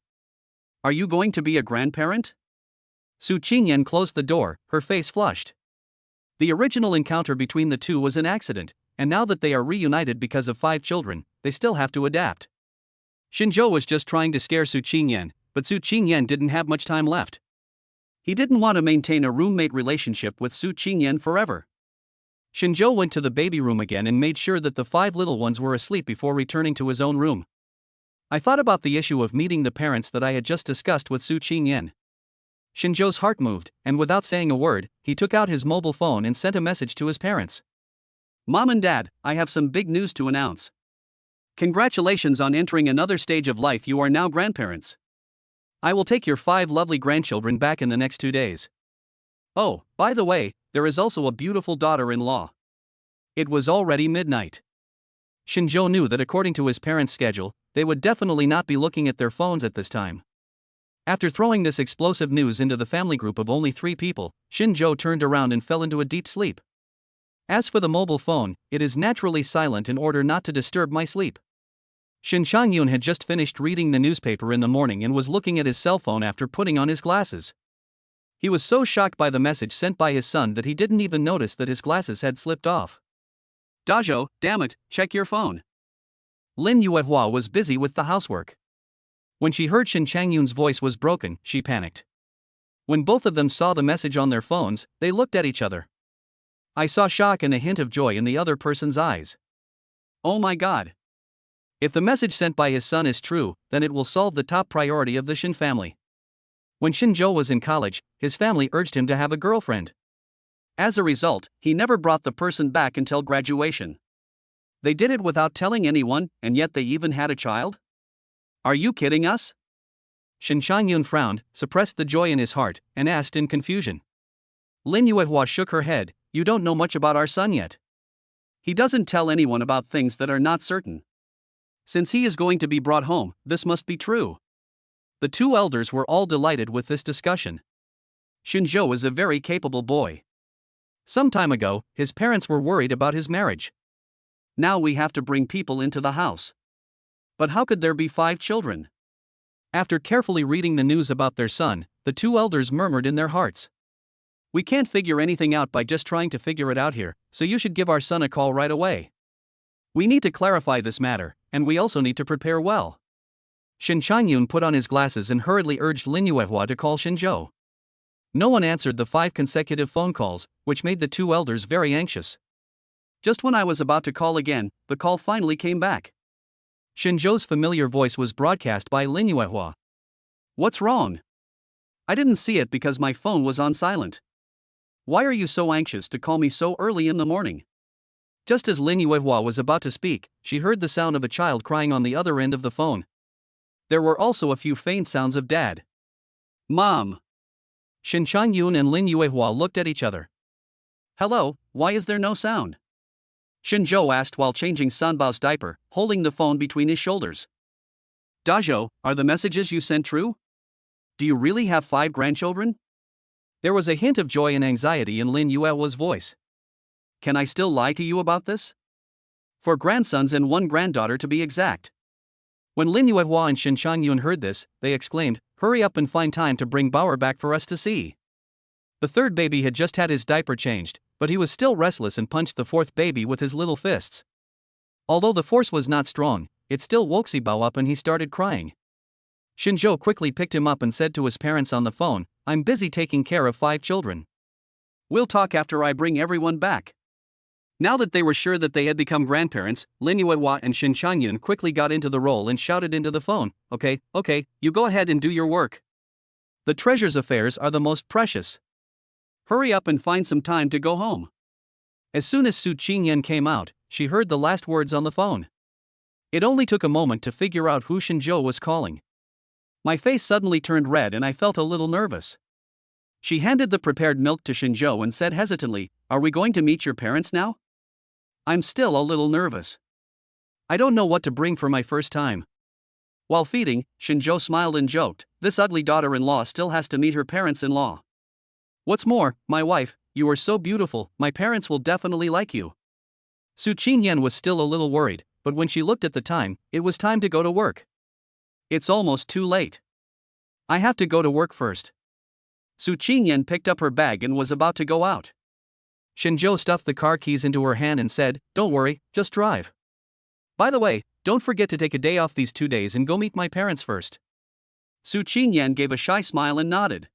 A: Are you going to be a grandparent? Su Qingyan closed the door, her face flushed. The original encounter between the two was an accident, and now that they are reunited because of 5 children, they still have to adapt. Xinzhou was just trying to scare Su Qingyan, but Su Qingyan didn't have much time left. He didn't want to maintain a roommate relationship with Su Qingyan forever. Xinzhou went to the baby room again and made sure that the 5 little ones were asleep before returning to his own room. I thought about the issue of meeting the parents that I had just discussed with Su Qingyan. Xinzhou's heart moved, and without saying a word, he took out his mobile phone and sent a message to his parents. Mom and Dad, I have some big news to announce. Congratulations on entering another stage of life, you are now grandparents. I will take your 5 lovely grandchildren back in the next 2 days. Oh, by the way, there is also a beautiful daughter-in-law. It was already midnight. Xinzhou knew that according to his parents' schedule, they would definitely not be looking at their phones at this time. After throwing this explosive news into the family group of only 3 people, Xinzhou turned around and fell into a deep sleep. As for the mobile phone, it is naturally silent in order not to disturb my sleep. Xin Changyun had just finished reading the newspaper in the morning and was looking at his cell phone after putting on his glasses. He was so shocked by the message sent by his son that he didn't even notice that his glasses had slipped off. Dazhou, damn it, check your phone. Lin Yuehua was busy with the housework. When she heard Xin Changyun's voice was broken, she panicked. When both of them saw the message on their phones, they looked at each other. I saw shock and a hint of joy in the other person's eyes. Oh my god. If the message sent by his son is true, then it will solve the top priority of the Xin family. When Xinzhou was in college, his family urged him to have a girlfriend. As a result, he never brought the person back until graduation. They did it without telling anyone, and yet they even had a child? Are you kidding us? Xin Changyun frowned, suppressed the joy in his heart, and asked in confusion. Lin Yuehua shook her head, You don't know much about our son yet. He doesn't tell anyone about things that are not certain. Since he is going to be brought home, this must be true. The 2 elders were all delighted with this discussion. Xinzhou is a very capable boy. Some time ago, his parents were worried about his marriage. Now we have to bring people into the house. But how could there be 5 children? After carefully reading the news about their son, the 2 elders murmured in their hearts. We can't figure anything out by just trying to figure it out here, so you should give our son a call right away. We need to clarify this matter, and we also need to prepare well. Shin Changyun put on his glasses and hurriedly urged Lin Yuehua to call Shinzhou. No one answered the 5 consecutive phone calls, which made the 2 elders very anxious. Just when I was about to call again, the call finally came back. Shinzhou's familiar voice was broadcast by Lin Yuehua. What's wrong? I didn't see it because my phone was on silent. Why are you so anxious to call me so early in the morning? Just as Lin Yuehua was about to speak, she heard the sound of a child crying on the other end of the phone. There were also a few faint sounds of Dad. Mom! Shin Changyun and Lin Yuehua looked at each other. Hello, why is there no sound? Shinzhou asked while changing Sanbao's diaper, holding the phone between his shoulders. Dazhou, are the messages you sent true? Do you really have 5 grandchildren? There was a hint of joy and anxiety in Lin Yuehua's voice. Can I still lie to you about this? 4 grandsons and 1 granddaughter to be exact. When Lin Yuehua and Shin Changyun heard this, they exclaimed, hurry up and find time to bring Bauer back for us to see. The 3rd baby had just had his diaper changed, but he was still restless and punched the 4th baby with his little fists. Although the force was not strong, it still woke Sibao up and he started crying. Shinzhou quickly picked him up and said to his parents on the phone, I'm busy taking care of 5 children. We'll talk after I bring everyone back. Now that they were sure that they had become grandparents, Lin Yuehua and Shin Changyun quickly got into the role and shouted into the phone, okay, you go ahead and do your work. The treasure's affairs are the most precious. Hurry up and find some time to go home. As soon as Su Qingyan came out, she heard the last words on the phone. It only took a moment to figure out who Shinzhou was calling. My face suddenly turned red and I felt a little nervous. She handed the prepared milk to Shinzhou and said hesitantly, are we going to meet your parents now? I'm still a little nervous. I don't know what to bring for my first time. While feeding, Shinzhou smiled and joked, this ugly daughter-in-law still has to meet her parents-in-law. What's more, my wife, you are so beautiful, my parents will definitely like you. Su Qingyan was still a little worried, but when she looked at the time, it was time to go to work. It's almost too late. I have to go to work first. Su Qingyan picked up her bag and was about to go out. Shinzhou stuffed the car keys into her hand and said, don't worry, just drive. By the way, don't forget to take a day off these 2 days and go meet my parents first. Su Qingyan gave a shy smile and nodded.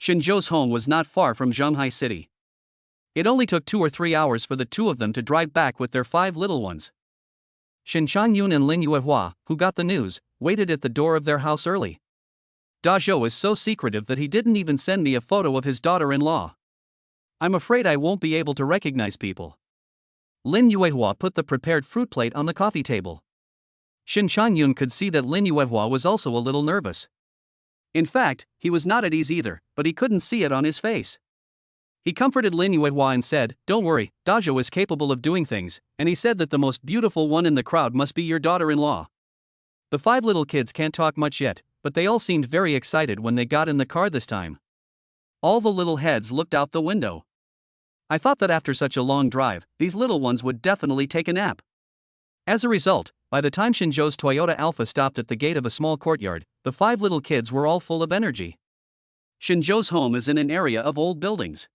A: Shinzhou's home was not far from Zhonghai City. It only took 2 or 3 hours for the 2 of them to drive back with their 5 little ones. Shin Changyun and Lin Yuehua, who got the news, waited at the door of their house early. Dazhou is so secretive that he didn't even send me a photo of his daughter-in-law. I'm afraid I won't be able to recognize people. Lin Yuehua put the prepared fruit plate on the coffee table. Shin Changyun could see that Lin Yuehua was also a little nervous. In fact, he was not at ease either, but he couldn't see it on his face. He comforted Lin Yuehua and said, don't worry, Dazhou is capable of doing things, and he said that the most beautiful one in the crowd must be your daughter-in-law. The 5 little kids can't talk much yet, but they all seemed very excited when they got in the car this time. All the little heads looked out the window. I thought that after such a long drive, these little ones would definitely take a nap. As a result, by the time Shinzhou's Toyota Alpha stopped at the gate of a small courtyard, the 5 little kids were all full of energy. Shinzhou's home is in an area of old buildings.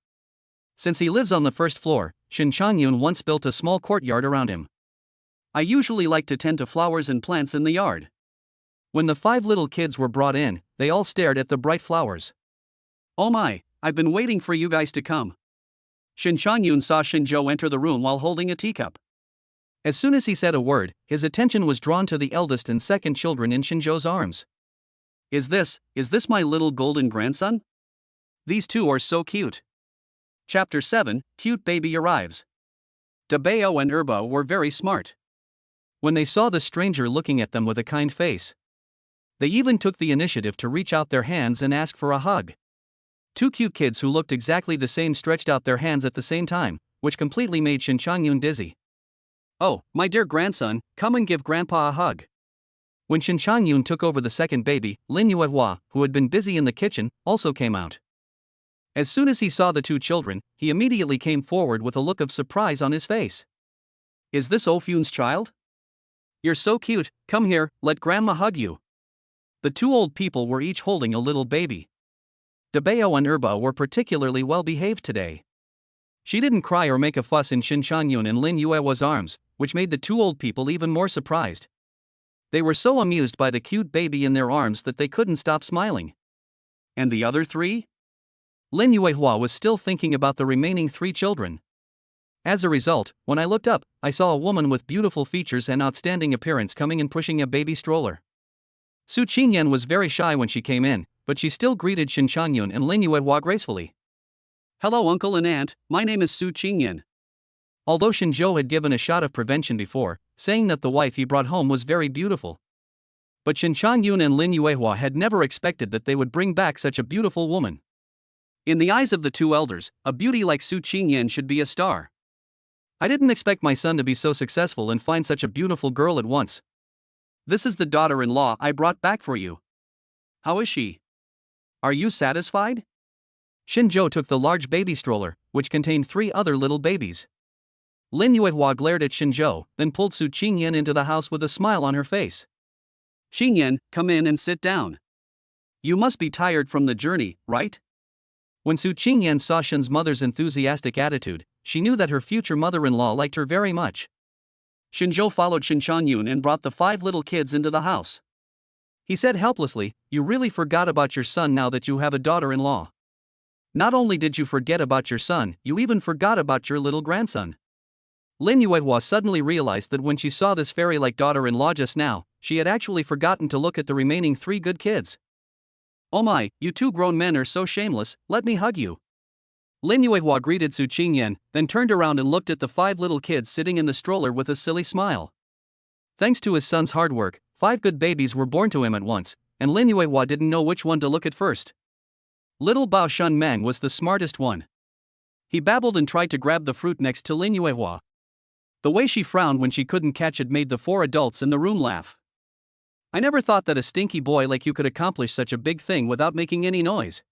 A: Since he lives on the 1st floor, Shin Changyun once built a small courtyard around him. I usually like to tend to flowers and plants in the yard. When the 5 little kids were brought in, they all stared at the bright flowers. Oh my, I've been waiting for you guys to come. Shin Changyun saw Shinzhou enter the room while holding a teacup. As soon as he said a word, his attention was drawn to the eldest and 2nd children in Shinzhou's arms. Is this my little golden grandson? These 2 are so cute. Chapter 7, Cute Baby Arrives. Dabeo and Erbo were very smart. When they saw the stranger looking at them with a kind face, they even took the initiative to reach out their hands and ask for a hug. 2 cute kids who looked exactly the same stretched out their hands at the same time, which completely made Shin Changyun dizzy. Oh, my dear grandson, come and give Grandpa a hug. When Shin Changyun took over the 2nd baby, Lin Yuehua, who had been busy in the kitchen, also came out. As soon as he saw the 2 children, he immediately came forward with a look of surprise on his face. Is this Ophun's child? You're so cute, come here, let grandma hug you. The two old people were each holding a little baby. Debeo and Erba were particularly well behaved today. She didn't cry or make a fuss in Shin Changyun and Lin Yuehua's arms, which made the two old people even more surprised. They were so amused by the cute baby in their arms that they couldn't stop smiling. And the other three? Lin Yuehua was still thinking about the remaining three children. As a result, when I looked up, I saw a woman with beautiful features and outstanding appearance coming and pushing a baby stroller. Su Qingyan was very shy when she came in, but she still greeted Shin Changyun and Lin Yuehua gracefully. Hello uncle and aunt, my name is Su Qingyan. Although Shinzhou had given a shot of prevention before, saying that the wife he brought home was very beautiful. But Shin Changyun and Lin Yuehua had never expected that they would bring back such a beautiful woman. In the eyes of the two elders, a beauty like Su Qingyan should be a star. I didn't expect my son to be so successful and find such a beautiful girl at once. This is the daughter-in-law I brought back for you. How is she? Are you satisfied? Shinzhou took the large baby stroller, which contained 3 other little babies. Lin Yuehua glared at Shinzhou, then pulled Su Qingyan into the house with a smile on her face. Qingyan, come in and sit down. You must be tired from the journey, right? When Su Qingyan saw Shin's mother's enthusiastic attitude, she knew that her future mother-in-law liked her very much. Shinzhou followed Shin Changyun and brought the 5 little kids into the house. He said helplessly, you really forgot about your son now that you have a daughter-in-law. Not only did you forget about your son, you even forgot about your little grandson. Lin Yuehua suddenly realized that when she saw this fairy-like daughter-in-law just now, she had actually forgotten to look at the remaining 3 good kids. Oh my, you 2 grown men are so shameless, let me hug you. Lin Yuehua greeted Su Qingyan, then turned around and looked at the 5 little kids sitting in the stroller with a silly smile. Thanks to his son's hard work, 5 good babies were born to him at once, and Lin Yuehua didn't know which one to look at first. Little Bao Shun Mang was the smartest one. He babbled and tried to grab the fruit next to Lin Yuehua. The way she frowned when she couldn't catch it made the 4 adults in the room laugh. I never thought that a stinky boy like you could accomplish such a big thing without making any noise.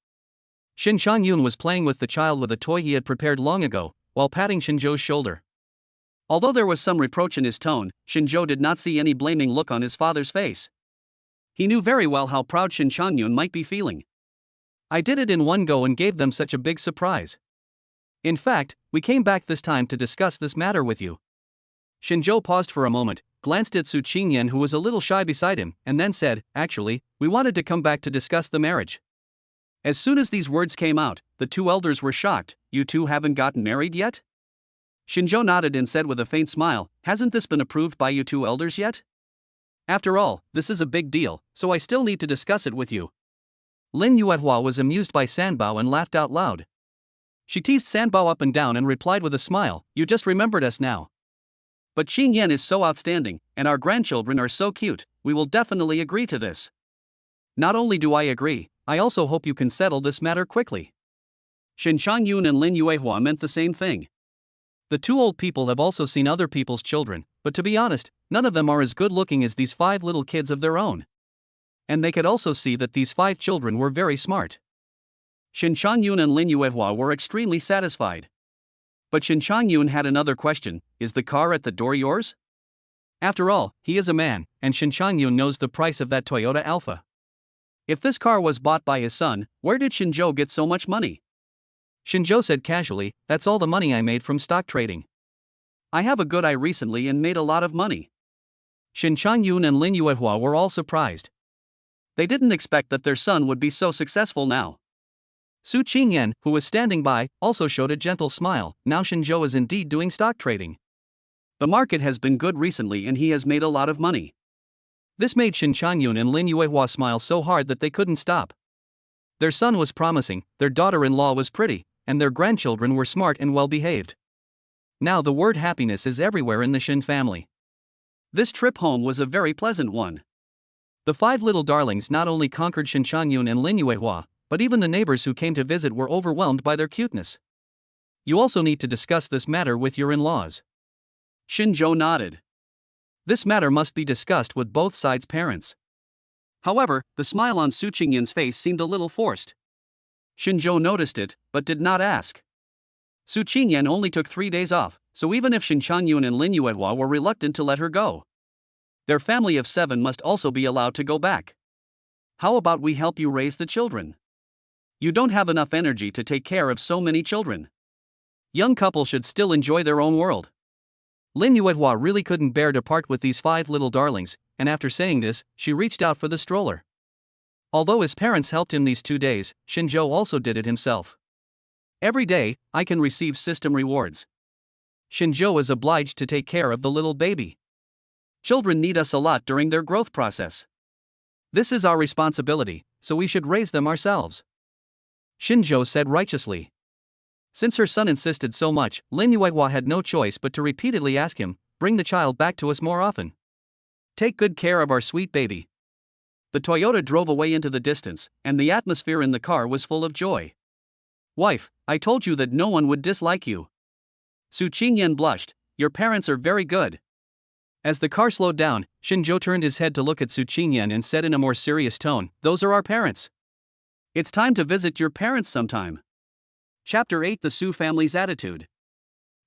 A: Shin Changyun was playing with the child with a toy he had prepared long ago, while patting Shinzhou's shoulder. Although there was some reproach in his tone, Shinzhou did not see any blaming look on his father's face. He knew very well how proud Shin Changyun might be feeling. I did it in one go and gave them such a big surprise. In fact, we came back this time to discuss this matter with you. Shinzhou paused for a moment, glanced at Su Qingyan who was a little shy beside him, and then said, actually, we wanted to come back to discuss the marriage. As soon as these words came out, the 2 elders were shocked. You 2 haven't gotten married yet? Shinzhou nodded and said with a faint smile, hasn't this been approved by you 2 elders yet? After all, this is a big deal, so I still need to discuss it with you. Lin Yuehua was amused by Sanbao and laughed out loud. She teased Sanbao up and down and replied with a smile, you just remembered us now. But Qingyan is so outstanding, and our grandchildren are so cute, we will definitely agree to this. Not only do I agree, I also hope you can settle this matter quickly. Shin Changyun and Lin Yuehua meant the same thing. The 2 old people have also seen other people's children, but to be honest, none of them are as good looking as these 5 little kids of their own. And they could also see that these 5 children were very smart. Shin Changyun and Lin Yuehua were extremely satisfied. But Shin Changyun had another question, is the car at the door yours? After all, he is a man, and Shin Changyun knows the price of that Toyota Alpha. If this car was bought by his son, where did Shinzhou get so much money? Shinzhou said casually, that's all the money I made from stock trading. I have a good eye recently and made a lot of money. Shin Changyun and Lin Yuehua were all surprised. They didn't expect that their son would be so successful now. Su Qingyan, who was standing by, also showed a gentle smile. Now Shinzhou is indeed doing stock trading. The market has been good recently and he has made a lot of money. This made Shin Changyun and Lin Yuehua smile so hard that they couldn't stop. Their son was promising, their daughter-in-law was pretty, and their grandchildren were smart and well-behaved. Now the word happiness is everywhere in the Shin family. This trip home was a very pleasant one. The 5 little darlings not only conquered Shin Changyun and Lin Yuehua, but even the neighbors who came to visit were overwhelmed by their cuteness. You also need to discuss this matter with your in-laws. Shinzhou nodded. This matter must be discussed with both sides' parents. However, the smile on Su Qingyan's face seemed a little forced. Shinzhou noticed it, but did not ask. Su Qingyan only took 3 days off, so even if Shin Changyun and Lin Yuehua were reluctant to let her go, Their family of 7 must also be allowed to go back. How about we help you raise the children? You don't have enough energy to take care of so many children. Young couples should still enjoy their own world. Lin Yuehua really couldn't bear to part with these 5 little darlings, and after saying this, she reached out for the stroller. Although his parents helped him these 2 days, Shinjo also did it himself. Every day, I can receive system rewards. Shinjo is obliged to take care of the little baby. Children need us a lot during their growth process. This is our responsibility, so we should raise them ourselves. Shinjo said righteously. Since her son insisted so much, Lin Yuehua had no choice but to repeatedly ask him, bring the child back to us more often. Take good care of our sweet baby. The Toyota drove away into the distance, and the atmosphere in the car was full of joy. Wife, I told you that no one would dislike you. Su Qingyan blushed, your parents are very good. As the car slowed down, Shinjo turned his head to look at Su Qingyan and said in a more serious tone, those are our parents. It's time to visit your parents sometime. Chapter 8 The Su family's attitude.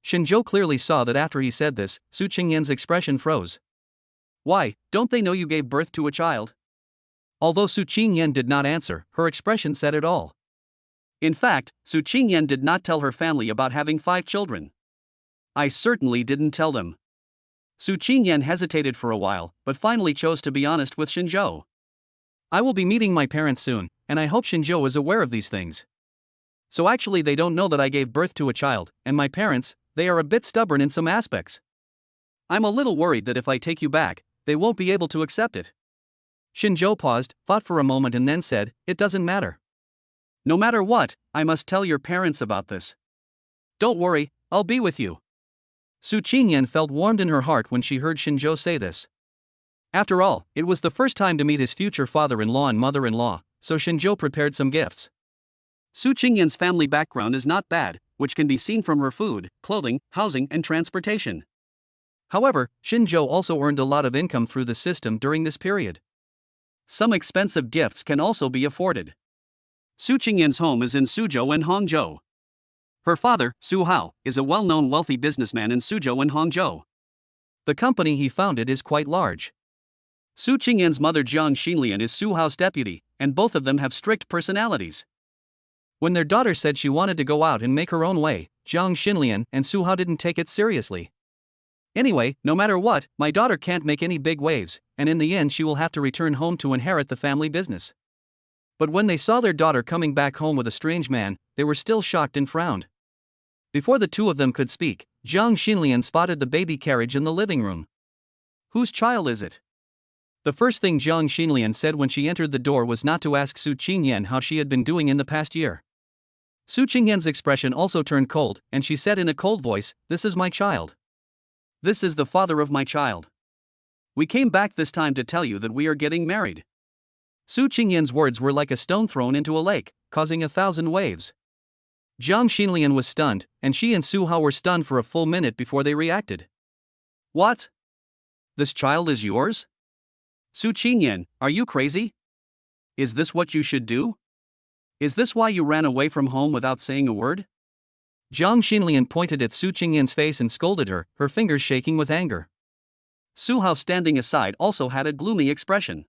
A: Shinjo clearly saw that after he said this, Su Qingyan's expression froze. Why, don't they know you gave birth to a child? Although Su Qingyan did not answer, her expression said it all. In fact, Su Qingyan did not tell her family about having 5 children. I certainly didn't tell them. Su Qingyan hesitated for a while, but finally chose to be honest with Shinjo. I will be meeting my parents soon, and I hope Shinjo is aware of these things. So actually they don't know that I gave birth to a child, and my parents, they are a bit stubborn in some aspects. I'm a little worried that if I take you back, they won't be able to accept it. Shinjo paused, thought for a moment and then said, it doesn't matter. No matter what, I must tell your parents about this. Don't worry, I'll be with you. Su Qingyan felt warmed in her heart when she heard Shinjo say this. After all, it was the first time to meet his future father-in-law and mother-in-law, so Shinjo prepared some gifts. Su Qingyan's family background is not bad, which can be seen from her food, clothing, housing, and transportation. However, Shinjo also earned a lot of income through the system during this period. Some expensive gifts can also be afforded. Su Qingyan's home is in Suzhou and Hangzhou. Her father, Su Hao, is a well-known wealthy businessman in Suzhou and Hangzhou. The company he founded is quite large. Su Qingyan's mother Jiang Xinlian is Su Hao's deputy, and both of them have strict personalities. When their daughter said she wanted to go out and make her own way, Jiang Xinlian and Su Hao didn't take it seriously. Anyway, no matter what, my daughter can't make any big waves, and in the end she will have to return home to inherit the family business. But when they saw their daughter coming back home with a strange man, they were still shocked and frowned. Before the two of them could speak, Jiang Xinlian spotted the baby carriage in the living room. Whose child is it? The first thing Jiang Xinlian said when she entered the door was not to ask Su Qingyan how she had been doing in the past year. Su Qingyan's expression also turned cold, and she said in a cold voice, this is my child. This is the father of my child. We came back this time to tell you that we are getting married. Su Qingyan's words were like a stone thrown into a lake, causing 1,000 waves. Jiang Xinlian was stunned, and she and Su Hao were stunned for a full minute before they reacted. What? This child is yours? Su Qingyan, are you crazy? Is this what you should do? Is this why you ran away from home without saying a word? Jiang Xinlian pointed at Su Qingyan's face and scolded her, her fingers shaking with anger. Su Hao standing aside also had a gloomy expression.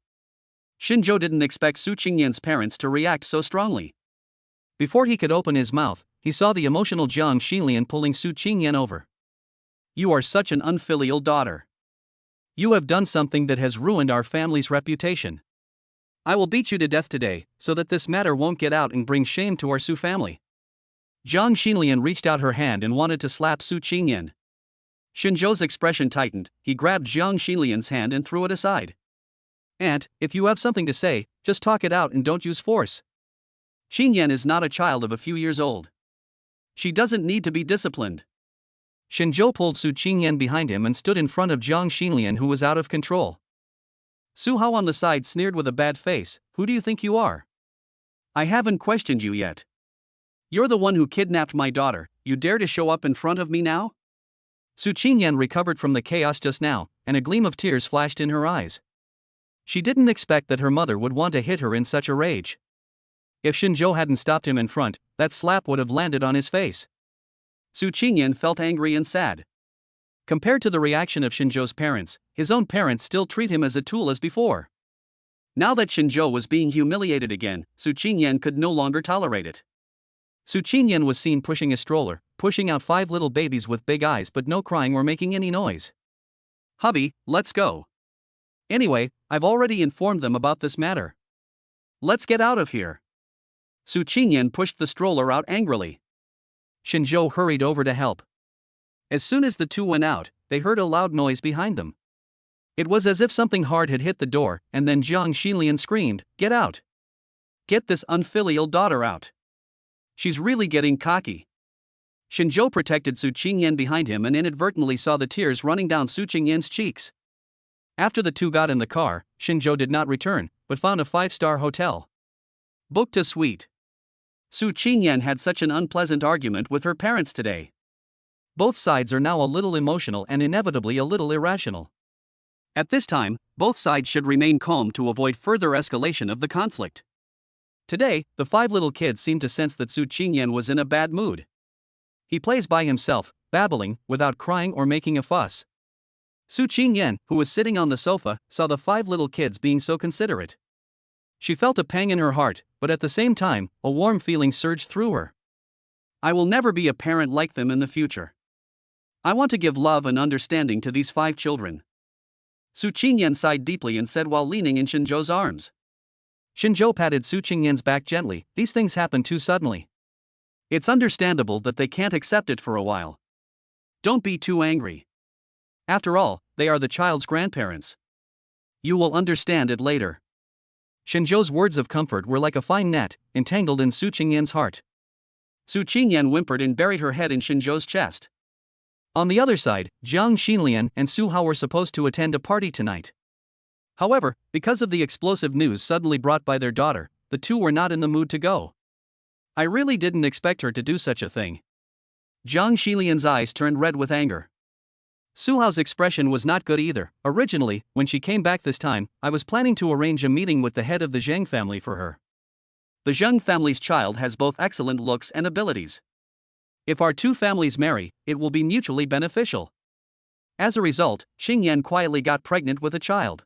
A: Shinjo didn't expect Su Qingyan's parents to react so strongly. Before he could open his mouth, he saw the emotional Jiang Xinlian pulling Su Qingyan over. You are such an unfilial daughter. You have done something that has ruined our family's reputation. I will beat you to death today, so that this matter won't get out and bring shame to our Su family. Jiang Xinlian reached out her hand and wanted to slap Su Qingyan. Shinjo's expression tightened, he grabbed Jiang Xinlian's hand and threw it aside. Aunt, if you have something to say, just talk it out and don't use force. Qingyan is not a child of a few years old. She doesn't need to be disciplined. Shinjo pulled Su Qingyan behind him and stood in front of Jiang Xinlian, who was out of control. Su Hao on the side sneered with a bad face, who do you think you are? I haven't questioned you yet. You're the one who kidnapped my daughter, you dare to show up in front of me now? Su Qingyan recovered from the chaos just now, and a gleam of tears flashed in her eyes. She didn't expect that her mother would want to hit her in such a rage. If Shinjo hadn't stopped him in front, that slap would have landed on his face. Su Qingyan felt angry and sad. Compared to the reaction of Shinjo's parents, his own parents still treat him as a tool as before. Now that Shinjo was being humiliated again, Su Qingyan could no longer tolerate it. Su Qingyan was seen pushing a stroller, pushing out 5 little babies with big eyes but no crying or making any noise. "Hubby, let's go. Anyway, I've already informed them about this matter. Let's get out of here." Su Qingyan pushed the stroller out angrily. Shinjo hurried over to help. As soon as the two went out, they heard a loud noise behind them. It was as if something hard had hit the door, and then Jiang Xinlian screamed, "Get out! Get this unfilial daughter out! She's really getting cocky." Shinjo protected Su Qingyan behind him and inadvertently saw the tears running down Su Qingyan's cheeks. After the two got in the car, Shinjo did not return, but found a 5-star hotel. Booked a suite. Su Qingyan had such an unpleasant argument with her parents today. Both sides are now a little emotional and inevitably a little irrational. At this time, both sides should remain calm to avoid further escalation of the conflict. Today, the 5 little kids seemed to sense that Su Qingyan was in a bad mood. He plays by himself, babbling, without crying or making a fuss. Su Qingyan, who was sitting on the sofa, saw the 5 little kids being so considerate. She felt a pang in her heart, but at the same time, a warm feeling surged through her. I will never be a parent like them in the future. I want to give love and understanding to these 5 children. Su Qingyan sighed deeply and said while leaning in Shinjo's arms. Shinjo patted Su Qingyan's back gently. These things happen too suddenly. It's understandable that they can't accept it for a while. Don't be too angry. After all, they are the child's grandparents. You will understand it later. Shinjo's words of comfort were like a fine net, entangled in Su Qingyan's heart. Su Qingyan whimpered and buried her head in Shinjo's chest. On the other side, Jiang Xinlian and Su Hao were supposed to attend a party tonight. However, because of the explosive news suddenly brought by their daughter, the two were not in the mood to go. I really didn't expect her to do such a thing. Jiang Xinlian's eyes turned red with anger. Su Hao's expression was not good either. Originally, when she came back this time, I was planning to arrange a meeting with the head of the Zheng family for her. The Zheng family's child has both excellent looks and abilities. If our two families marry, it will be mutually beneficial. As a result, Xingyan quietly got pregnant with a child.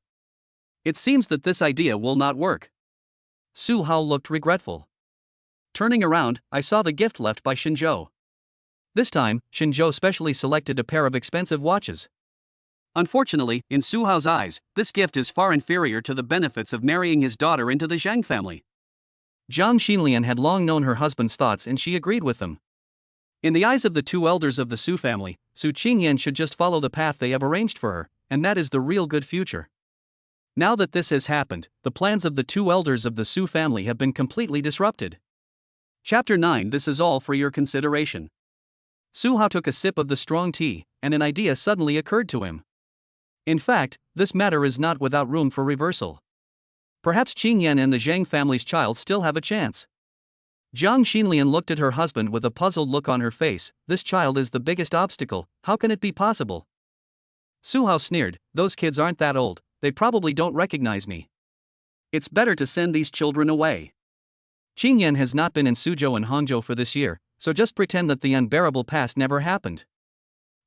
A: It seems that this idea will not work. Su Hao looked regretful. Turning around, I saw the gift left by Shinjo. This time, Shinjo specially selected a pair of expensive watches. Unfortunately, in Su Hao's eyes, this gift is far inferior to the benefits of marrying his daughter into the Zheng family. Jiang Xinlian had long known her husband's thoughts and she agreed with them. In the eyes of the two elders of the Su family, Su Qingyan should just follow the path they have arranged for her, and that is the real good future. Now that this has happened, the plans of the two elders of the Su family have been completely disrupted. Chapter 9. This is all for your consideration. Su Hao took a sip of the strong tea, and an idea suddenly occurred to him. In fact, this matter is not without room for reversal. Perhaps Qingyan and the Zheng family's child still have a chance. Jiang Xinlian looked at her husband with a puzzled look on her face. This child is the biggest obstacle, how can it be possible? Su Hao sneered, those kids aren't that old, they probably don't recognize me. It's better to send these children away. Qingyan has not been in Suzhou and Hangzhou for this year, so just pretend that the unbearable past never happened.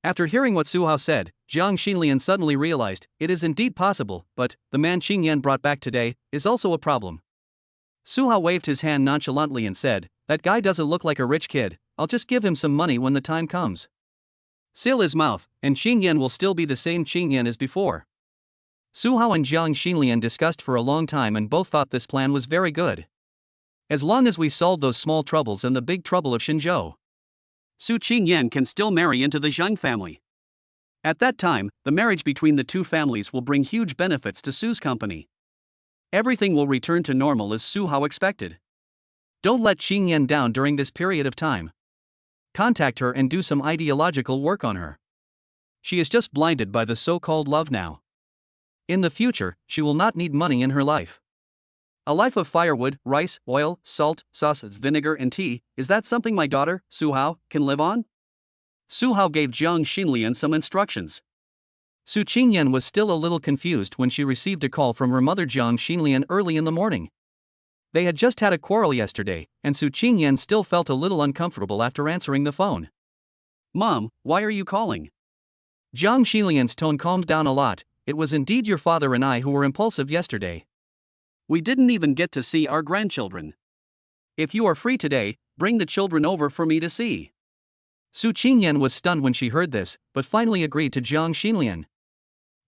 A: After hearing what Su Hao said, Jiang Xinlian suddenly realized, it is indeed possible, but the man Qingyan brought back today is also a problem. Su Hao waved his hand nonchalantly and said, that guy doesn't look like a rich kid, I'll just give him some money when the time comes. Seal his mouth, and Qingyan will still be the same Qingyan as before. Su Hao and Jiang Xinlian discussed for a long time and both thought this plan was very good. As long as we solve those small troubles and the big trouble of Shinjo, Su Qingyan can still marry into the Zheng family. At that time, the marriage between the two families will bring huge benefits to Su's company. Everything will return to normal as Su Hao expected. Don't let Qingyan down during this period of time. Contact her and do some ideological work on her. She is just blinded by the so-called love now. In the future, she will not need money in her life. A life of firewood, rice, oil, salt, sauces, vinegar and tea, is that something my daughter, Su Hao, can live on? Su Hao gave Jiang Xinlian some instructions. Su Qingyan was still a little confused when she received a call from her mother Jiang Xinlian early in the morning. They had just had a quarrel yesterday, and Su Qingyan still felt a little uncomfortable after answering the phone. Mom, why are you calling? Jiang Xilian's tone calmed down a lot. It was indeed your father and I who were impulsive yesterday. We didn't even get to see our grandchildren. If you are free today, bring the children over for me to see. Su Qingyan was stunned when she heard this, but finally agreed to Jiang Xilian.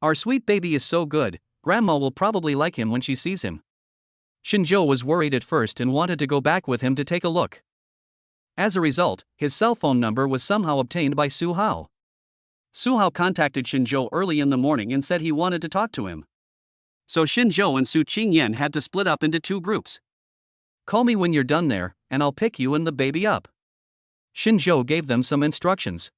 A: Our sweet baby is so good, Grandma will probably like him when she sees him. Xinzhou was worried at first and wanted to go back with him to take a look. As a result, his cell phone number was somehow obtained by Su Hao. Su Hao contacted Xinzhou early in the morning and said he wanted to talk to him. So Xinzhou and Su Qingyan had to split up into two groups. Call me when you're done there, and I'll pick you and the baby up. Xinzhou gave them some instructions.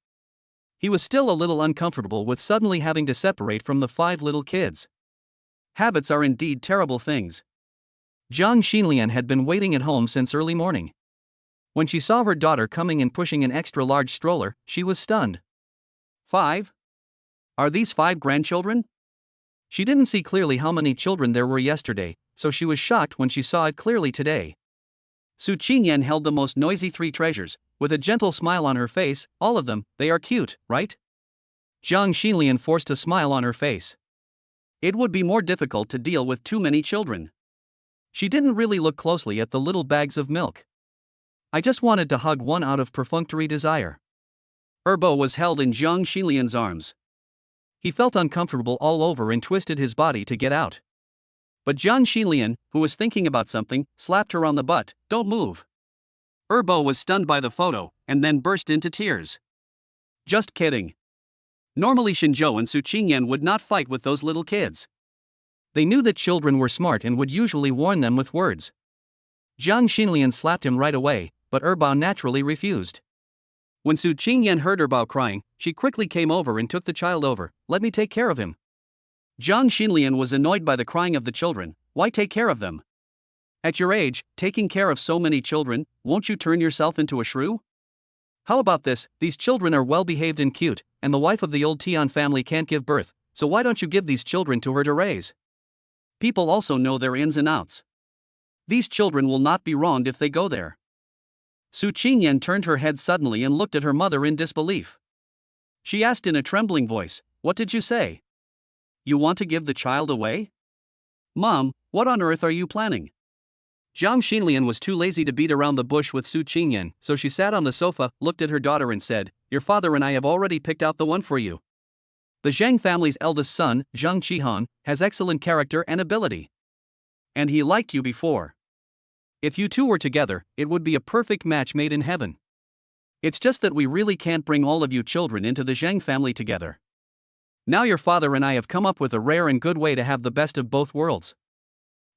A: He was still a little uncomfortable with suddenly having to separate from the 5 little kids. Habits are indeed terrible things. Jiang Xilian had been waiting at home since early morning. When she saw her daughter coming and pushing an extra-large stroller, she was stunned. 5? Are these 5 grandchildren? She didn't see clearly how many children there were yesterday, so she was shocked when she saw it clearly today. Su Qingyan held the most noisy 3 treasures, with a gentle smile on her face. All of them, they are cute, right? Jiang Xilian forced a smile on her face. It would be more difficult to deal with too many children. She didn't really look closely at the little bags of milk. I just wanted to hug one out of perfunctory desire. Erbo was held in Jiang Xilian's arms. He felt uncomfortable all over and twisted his body to get out. But Jiang Xilian, who was thinking about something, slapped her on the butt. Don't move. Erbo was stunned by the photo, and then burst into tears. Just kidding. Normally Xinzhou and Su Qingyan would not fight with those little kids. They knew that children were smart and would usually warn them with words. Jiang Xilian slapped him right away, but Erbo naturally refused. When Su Qingyan heard Erbo crying, she quickly came over and took the child over. Let me take care of him. Jiang Xilian was annoyed by the crying of the children. Why take care of them? At your age, taking care of so many children, won't you turn yourself into a shrew? How about this? These children are well behaved and cute, and the wife of the old Tian family can't give birth, so why don't you give these children to her to raise? People also know their ins and outs. These children will not be wronged if they go there. Su Qingyan turned her head suddenly and looked at her mother in disbelief. She asked in a trembling voice, "What did you say? You want to give the child away? Mom, what on earth are you planning?" Jiang Xilian was too lazy to beat around the bush with Su Qingyan, so she sat on the sofa, looked at her daughter and said, "Your father and I have already picked out the one for you. The Zhang family's eldest son, Zhang Qihan, has excellent character and ability. And he liked you before. If you two were together, it would be a perfect match made in heaven. It's just that we really can't bring all of you children into the Zhang family together. Now your father and I have come up with a rare and good way to have the best of both worlds."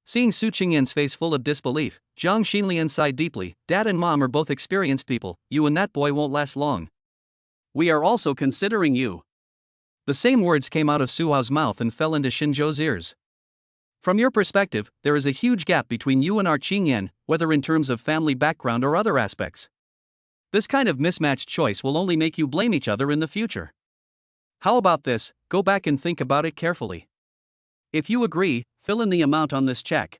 A: Seeing Su Qingyan's face full of disbelief, Jiang Xilian sighed deeply. "Dad and Mom are both experienced people, you and that boy won't last long. We are also considering you." The same words came out of Su Hao's mouth and fell into Xinzhou's ears. "From your perspective, there is a huge gap between you and our Qingyan, whether in terms of family background or other aspects. This kind of mismatched choice will only make you blame each other in the future. How about this? Go back and think about it carefully. If you agree, fill in the amount on this check."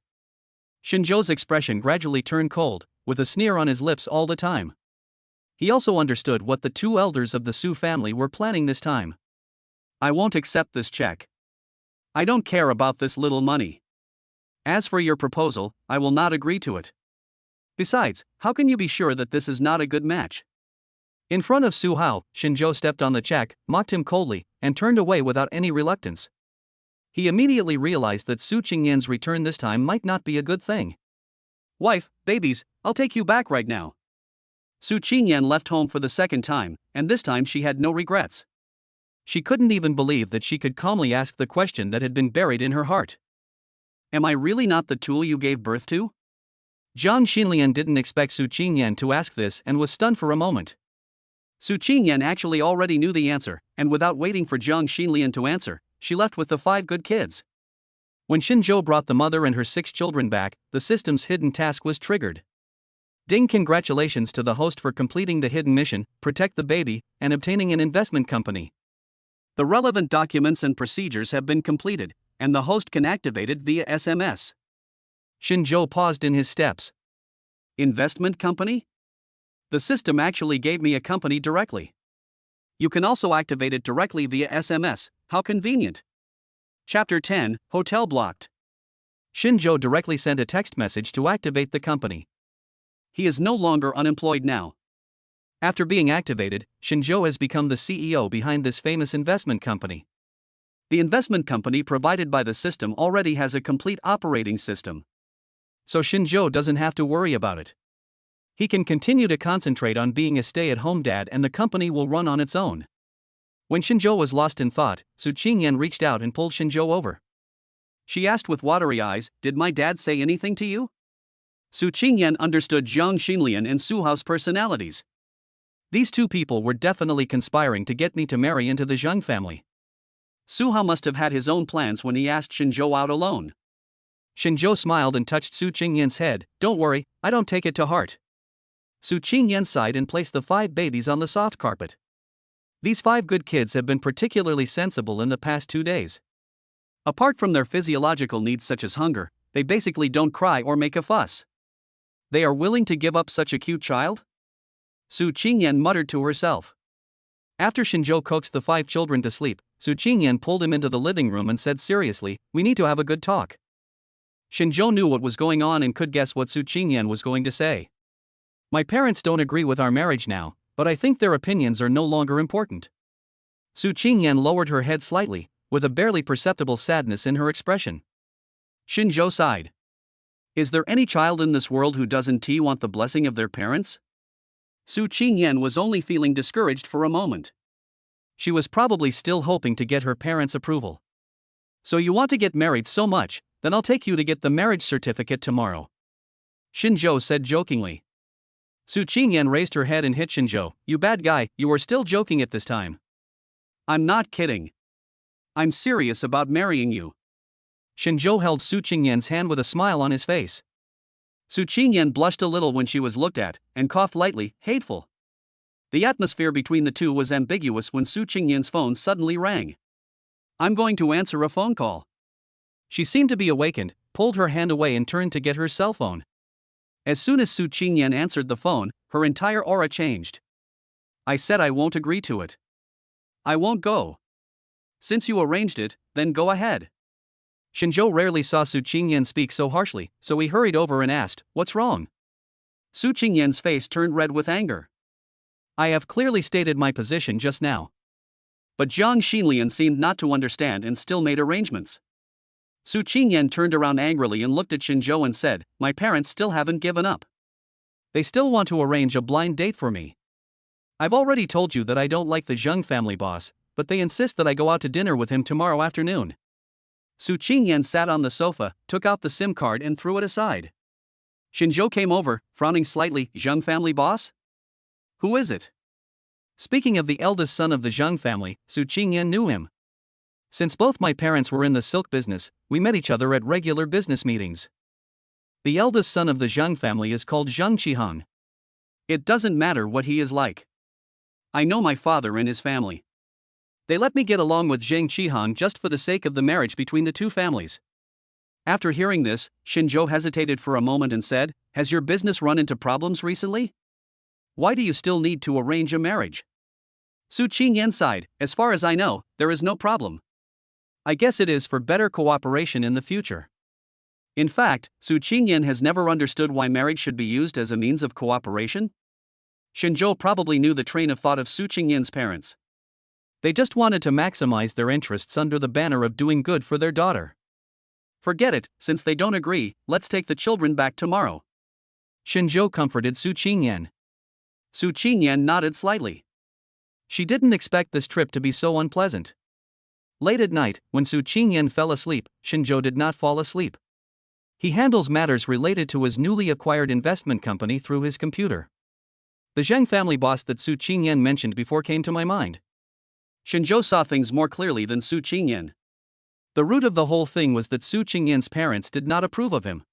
A: Xinzhou's expression gradually turned cold, with a sneer on his lips all the time. He also understood what the 2 elders of the Su family were planning this time. "I won't accept this check. I don't care about this little money. As for your proposal, I will not agree to it. Besides, how can you be sure that this is not a good match?" In front of Su Hao, Xinzhou stepped on the check, mocked him coldly, and turned away without any reluctance. He immediately realized that Su Qingyan's return this time might not be a good thing. "Wife, babies, I'll take you back right now." Su Qingyan left home for the second time, and this time she had no regrets. She couldn't even believe that she could calmly ask the question that had been buried in her heart. "Am I really not the tool you gave birth to?" Jiang Xilian didn't expect Su Qingyan to ask this and was stunned for a moment. Su Qingyan actually already knew the answer, and without waiting for Jiang Xilian to answer, she left with the 5 good kids. When Xinzhou brought the mother and her 6 children back, the system's hidden task was triggered. Ding! Congratulations to the host for completing the hidden mission, protect the baby, and obtaining an investment company. The relevant documents and procedures have been completed, and the host can activate it via SMS. Xinzhou paused in his steps. Investment company? The system actually gave me a company directly. You can also activate it directly via SMS, how convenient. Chapter 10, Hotel Blocked. Shinjo directly sent a text message to activate the company. He is no longer unemployed now. After being activated, Shinjo has become the CEO behind this famous investment company. The investment company provided by the system already has a complete operating system. So Shinjo doesn't have to worry about it. He can continue to concentrate on being a stay-at-home dad and the company will run on its own. When Shinjo was lost in thought, Su Qingyan reached out and pulled Shinjo over. She asked with watery eyes, "Did my dad say anything to you?" Su Qingyan understood Jiang Xinlian and Su Hao's personalities. These two people were definitely conspiring to get me to marry into the Zheng family. Su Hao must have had his own plans when he asked Shinjo out alone. Shinjo smiled and touched Su Qingyan's head. "Don't worry, I don't take it to heart." Su Qingyan sighed and placed the 5 babies on the soft carpet. These 5 good kids have been particularly sensible in the past 2 days. Apart from their physiological needs such as hunger, they basically don't cry or make a fuss. They are willing to give up such a cute child? Su Qingyan muttered to herself. After Shinjo coaxed the 5 children to sleep, Su Qingyan pulled him into the living room and said seriously, "We need to have a good talk." Shinjo knew what was going on and could guess what Su Qingyan was going to say. "My parents don't agree with our marriage now, but I think their opinions are no longer important." Su Qingyan lowered her head slightly, with a barely perceptible sadness in her expression. Shinjo sighed. Is there any child in this world who doesn't want the blessing of their parents? Su Qingyan was only feeling discouraged for a moment. She was probably still hoping to get her parents' approval. "So you want to get married so much, then I'll take you to get the marriage certificate tomorrow," Shinjo said jokingly. Su Qingyan raised her head and hit Shinjo. "You bad guy, you are still joking at this time." "I'm not kidding. I'm serious about marrying you." Shinjo held Su Qingyan's hand with a smile on his face. Su Qingyan blushed a little when she was looked at, and coughed lightly, hateful. The atmosphere between the two was ambiguous when Su Qingyan's phone suddenly rang. "I'm going to answer a phone call." She seemed to be awakened, pulled her hand away and turned to get her cell phone. As soon as Su Qingyan answered the phone, her entire aura changed. "I said I won't agree to it. I won't go. Since you arranged it, then go ahead." Shinjo rarely saw Su Qingyan speak so harshly, so he hurried over and asked, "What's wrong?" Su Qingyan's face turned red with anger. "I have clearly stated my position just now." But Jiang Xinlian seemed not to understand and still made arrangements. Su Qingyan turned around angrily and looked at Shinjo and said, "My parents still haven't given up. They still want to arrange a blind date for me. I've already told you that I don't like the Zheng family boss, but they insist that I go out to dinner with him tomorrow afternoon." Su Qingyan sat on the sofa, took out the SIM card and threw it aside. Shinjo came over, frowning slightly. "Zheng family boss? Who is it?" Speaking of the eldest son of the Zheng family, Su Qingyan knew him. "Since both my parents were in the silk business, we met each other at regular business meetings. The eldest son of the Zheng family is called Zheng Qihang. It doesn't matter what he is like. I know my father and his family. They let me get along with Zheng Qihang just for the sake of the marriage between the two families." After hearing this, Shinjo hesitated for a moment and said, "Has your business run into problems recently? Why do you still need to arrange a marriage?" Su Qingyan sighed. "As far as I know, there is no problem. I guess it is for better cooperation in the future." In fact, Su Qingyan has never understood why marriage should be used as a means of cooperation. Shinjo probably knew the train of thought of Su Qingyan's parents. They just wanted to maximize their interests under the banner of doing good for their daughter. "Forget it, since they don't agree, let's take the children back tomorrow," Shinjo comforted Su Qingyan. Su Qingyan nodded slightly. She didn't expect this trip to be so unpleasant. Late at night, when Su Qingyan fell asleep, Shinjo did not fall asleep. He handles matters related to his newly acquired investment company through his computer. The Zheng family boss that Su Qingyan mentioned before came to my mind. Shinjo saw things more clearly than Su Qingyan. The root of the whole thing was that Su Qingyan's parents did not approve of him.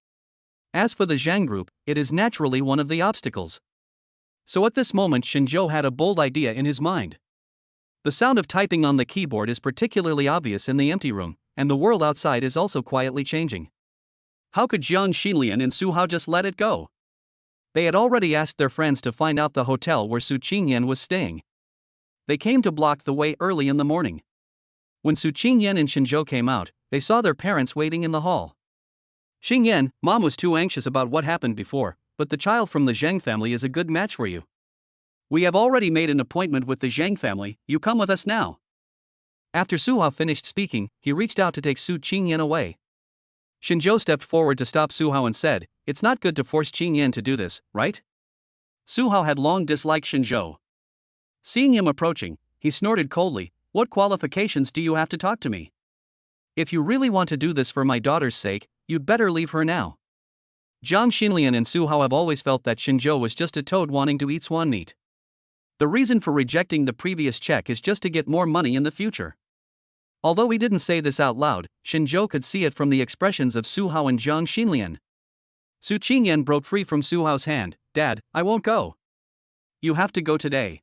A: As for the Zhang group, it is naturally one of the obstacles. So at this moment Shinjo had a bold idea in his mind. The sound of typing on the keyboard is particularly obvious in the empty room, and the world outside is also quietly changing. How could Jiang Xinlian and Su Hao just let it go? They had already asked their friends to find out the hotel where Su Qingyan was staying. They came to block the way early in the morning. When Su Qingyan and Shinzhou came out, they saw their parents waiting in the hall. Xingyan, Mom was too anxious about what happened before, but the child from the Zheng family is a good match for you. We have already made an appointment with the Zheng family, you come with us now. After Su Hao finished speaking, he reached out to take Su Qingyan away. Shinzhou stepped forward to stop Su Hao and said, "It's not good to force Qingyan to do this, right?" Su Hao had long disliked Shinzhou. Seeing him approaching, he snorted coldly, "What qualifications do you have to talk to me? If you really want to do this for my daughter's sake, you'd better leave her now." Zhang Xinlian and Su Hao have always felt that Shinzhou was just a toad wanting to eat swan meat. The reason for rejecting the previous check is just to get more money in the future. Although he didn't say this out loud, Shinzhou could see it from the expressions of Su Hao and Zhang Xinlian. Su Qingyan broke free from Su Hao's hand. "Dad, I won't go. You have to go today.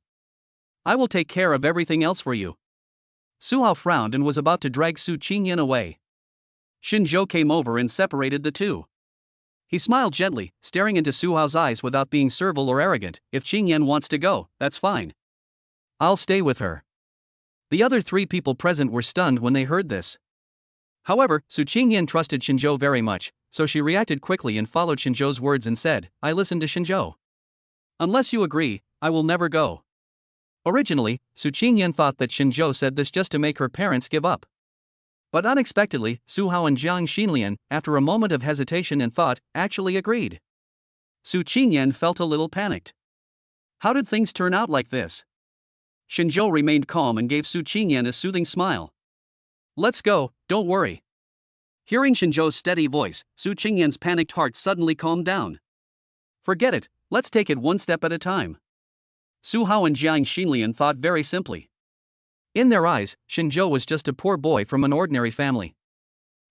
A: I will take care of everything else for you." Su Hao frowned and was about to drag Su Qingyan away. Shinzhou came over and separated the two. He smiled gently, staring into Su Hao's eyes without being servile or arrogant. "If Qingyan wants to go, that's fine. I'll stay with her." The other three people present were stunned when they heard this. However, Su Qingyan trusted Shinzhou very much, so she reacted quickly and followed Shinzhou's words and said, "I listen to Shinzhou. Unless you agree, I will never go." Originally, Su Qingyan thought that Shinzhou said this just to make her parents give up. But unexpectedly, Su Hao and Zhang Xinlian, after a moment of hesitation and thought, actually agreed. Su Qingyan felt a little panicked. How did things turn out like this? Shinzhou remained calm and gave Su Qingyan a soothing smile. "Let's go, don't worry." Hearing Shinzhou's steady voice, Su Qingyan's panicked heart suddenly calmed down. "Forget it, let's take it one step at a time." Su Hao and Zhang Xinlian thought very simply. In their eyes, Shinzhou was just a poor boy from an ordinary family.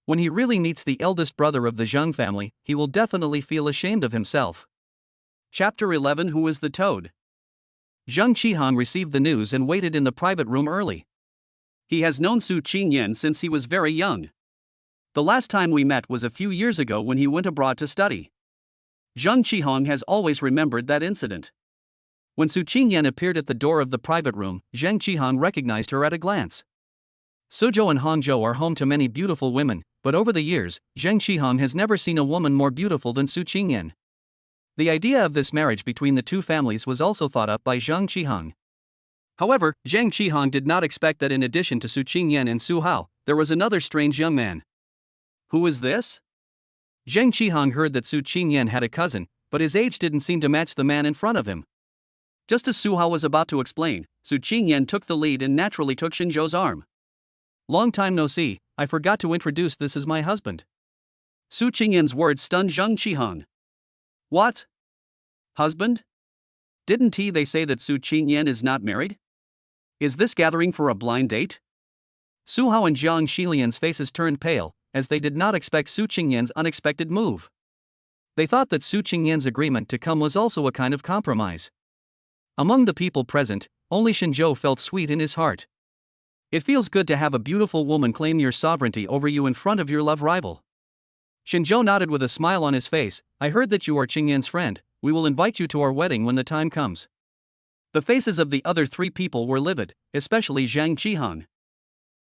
A: When he really meets the eldest brother of the Zheng family, he will definitely feel ashamed of himself. Chapter 11. Who is the Toad? Zheng Qihang received the news and waited in the private room early. He has known Su Qingyan since he was very young. The last time we met was a few years ago when he went abroad to study. Zheng Qihang has always remembered that incident. When Su Qingyan appeared at the door of the private room, Zheng Qihang recognized her at a glance. Suzhou and Hangzhou are home to many beautiful women, but over the years, Zheng Qihang has never seen a woman more beautiful than Su Qingyan. The idea of this marriage between the two families was also thought up by Zheng Qihang. However, Zheng Qihang did not expect that in addition to Su Qingyan and Su Hao, there was another strange young man. Who is this? Zheng Qihang heard that Su Qingyan had a cousin, but his age didn't seem to match the man in front of him. Just as Su Hao was about to explain, Su Qingyan took the lead and naturally took Shinzhou's arm. "Long time no see, I forgot to introduce, this is my husband." Su Qingyan's words stunned Zheng Qihang. "What? Husband? Didn't they say that Su Qingyan is not married? Is this gathering for a blind date?" Su Hao and Zhang Xilian's faces turned pale, as they did not expect Su Qingyan's unexpected move. They thought that Su Qingyan's agreement to come was also a kind of compromise. Among the people present, only Shinzhou felt sweet in his heart. It feels good to have a beautiful woman claim your sovereignty over you in front of your love rival. Shinzhou nodded with a smile on his face. "I heard that you are Qingyan's friend. We will invite you to our wedding when the time comes." The faces of the other three people were livid, especially Zhang Qihang.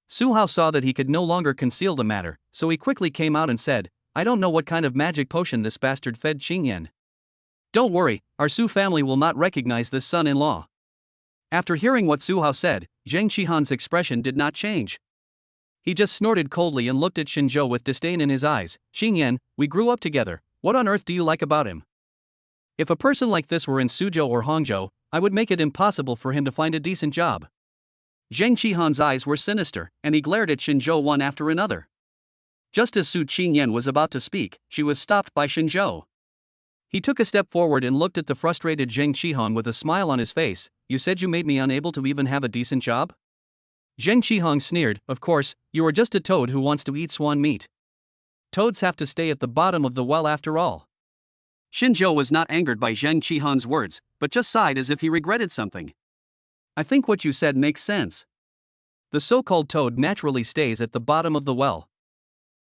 A: Su Hao saw that he could no longer conceal the matter, so he quickly came out and said, "I don't know what kind of magic potion this bastard fed Qingyan. Don't worry, our Su family will not recognize this son-in-law." After hearing what Su Hao said, Zheng Qihang's expression did not change. He just snorted coldly and looked at Shinzhou with disdain in his eyes. "Qingyan, we grew up together, what on earth do you like about him? If a person like this were in Suzhou or Hangzhou, I would make it impossible for him to find a decent job." Zheng Qihang's eyes were sinister, and he glared at Shinzhou one after another. Just as Su Qingyan was about to speak, she was stopped by Shinzhou. He took a step forward and looked at the frustrated Zheng Qihang with a smile on his face. "You said you made me unable to even have a decent job?" Zheng Qihang sneered. "Of course, you are just a toad who wants to eat swan meat. Toads have to stay at the bottom of the well after all." Shinzhou was not angered by Zheng Qihang's words, but just sighed as if he regretted something. "I think what you said makes sense. The so-called toad naturally stays at the bottom of the well."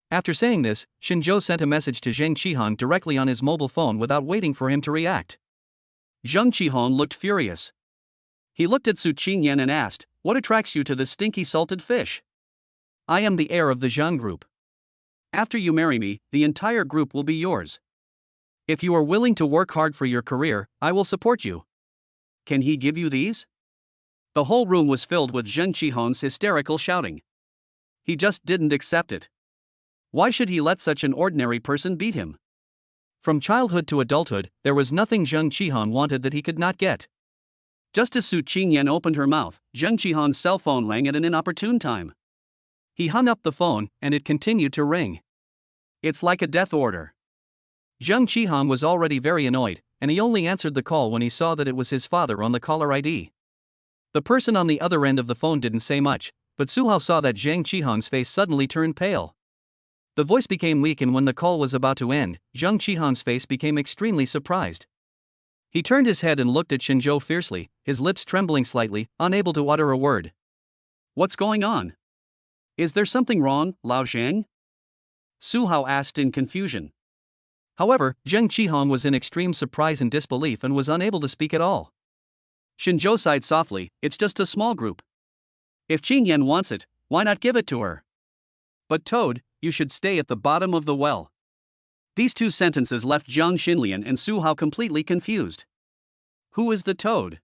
A: After saying this, Shinzhou sent a message to Zheng Qihang directly on his mobile phone without waiting for him to react. Zheng Qihang looked furious. He looked at Su Qingyan and asked, "What attracts you to this stinky salted fish?" "I am the heir of the Zhang group. After you marry me, the entire group will be yours. If you are willing to work hard for your career, I will support you." "Can he give you these?" The whole room was filled with Zheng Qihan's hysterical shouting. He just didn't accept it. Why should he let such an ordinary person beat him? From childhood to adulthood, there was nothing Zheng Qihan wanted that he could not get. Just as Su Qingyan opened her mouth, Zheng Qihan's cell phone rang at an inopportune time. He hung up the phone, and it continued to ring. It's like a death order. Zheng Qihan was already very annoyed, and he only answered the call when he saw that it was his father on the caller ID. The person on the other end of the phone didn't say much, but Su Hao saw that Zheng Qihan's face suddenly turned pale. The voice became weak, and when the call was about to end, Zheng Qihan's face became extremely surprised. He turned his head and looked at Xinzhou fiercely, his lips trembling slightly, unable to utter a word. "What's going on? Is there something wrong, Lao Zhang?" Su Hao asked in confusion. However, Zheng Qihan was in extreme surprise and disbelief and was unable to speak at all. Xinzhou sighed softly, "It's just a small group. If Qingyan wants it, why not give it to her? But Toad, you should stay at the bottom of the well." These two sentences left Zhang Xinlian and Su Hao completely confused. Who is the Toad?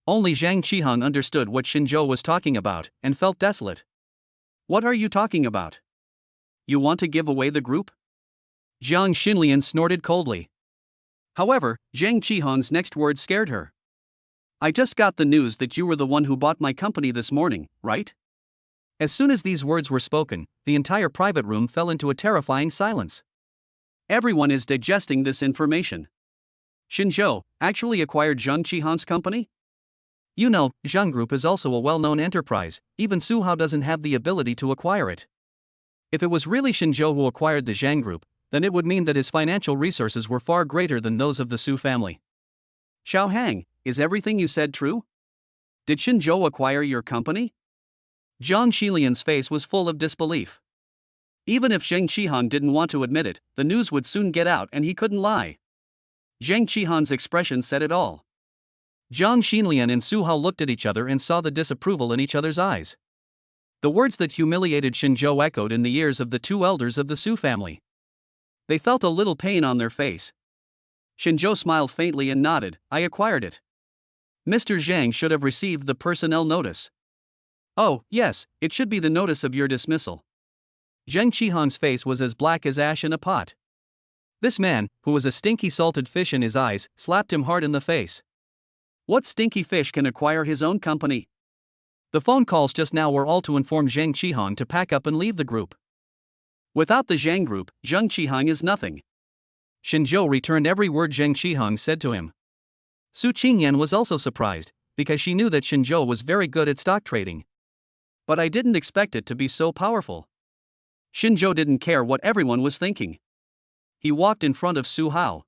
A: Only Zhang Qihan understood what Xinzhou was talking about, and felt desolate. "What are you talking about? You want to give away the group?" Zhang Xinlian snorted coldly. However, Zhang Qihan's next words scared her. "I just got the news that you were the one who bought my company this morning, right?" As soon as these words were spoken, the entire private room fell into a terrifying silence. Everyone is digesting this information. Xinzhou actually acquired Zhang Qihan's company? You know, Zhang Group is also a well-known enterprise, even Su Hao doesn't have the ability to acquire it. If it was really Xinzhou who acquired the Zhang Group, then it would mean that his financial resources were far greater than those of the Su family. "Xiao Hang, is everything you said true? Did Xinzhou acquire your company?" Zhang Xilian's face was full of disbelief. Even if Zheng Qihan didn't want to admit it, the news would soon get out and he couldn't lie. Zheng Qihan's expression said it all. Zhang Xilian and Su Hao looked at each other and saw the disapproval in each other's eyes. The words that humiliated Xinzhou echoed in the ears of the two elders of the Su family. They felt a little pain on their face. Xinzhou smiled faintly and nodded, "I acquired it. Mr. Zhang should have received the personnel notice." "Oh, yes, it should be the notice of your dismissal." Zheng Qihan's face was as black as ash in a pot. This man, who was a stinky salted fish in his eyes, slapped him hard in the face. What stinky fish can acquire his own company? The phone calls just now were all to inform Zheng Qihan to pack up and leave the group. Without the Zhang group, Zheng Qihan is nothing. Xinzhou returned every word Zheng Qihan said to him. Su Qingyan was also surprised, because she knew that Xinzhou was very good at stock trading. But I didn't expect it to be so powerful. Xinzhou didn't care what everyone was thinking. He walked in front of Su Hao.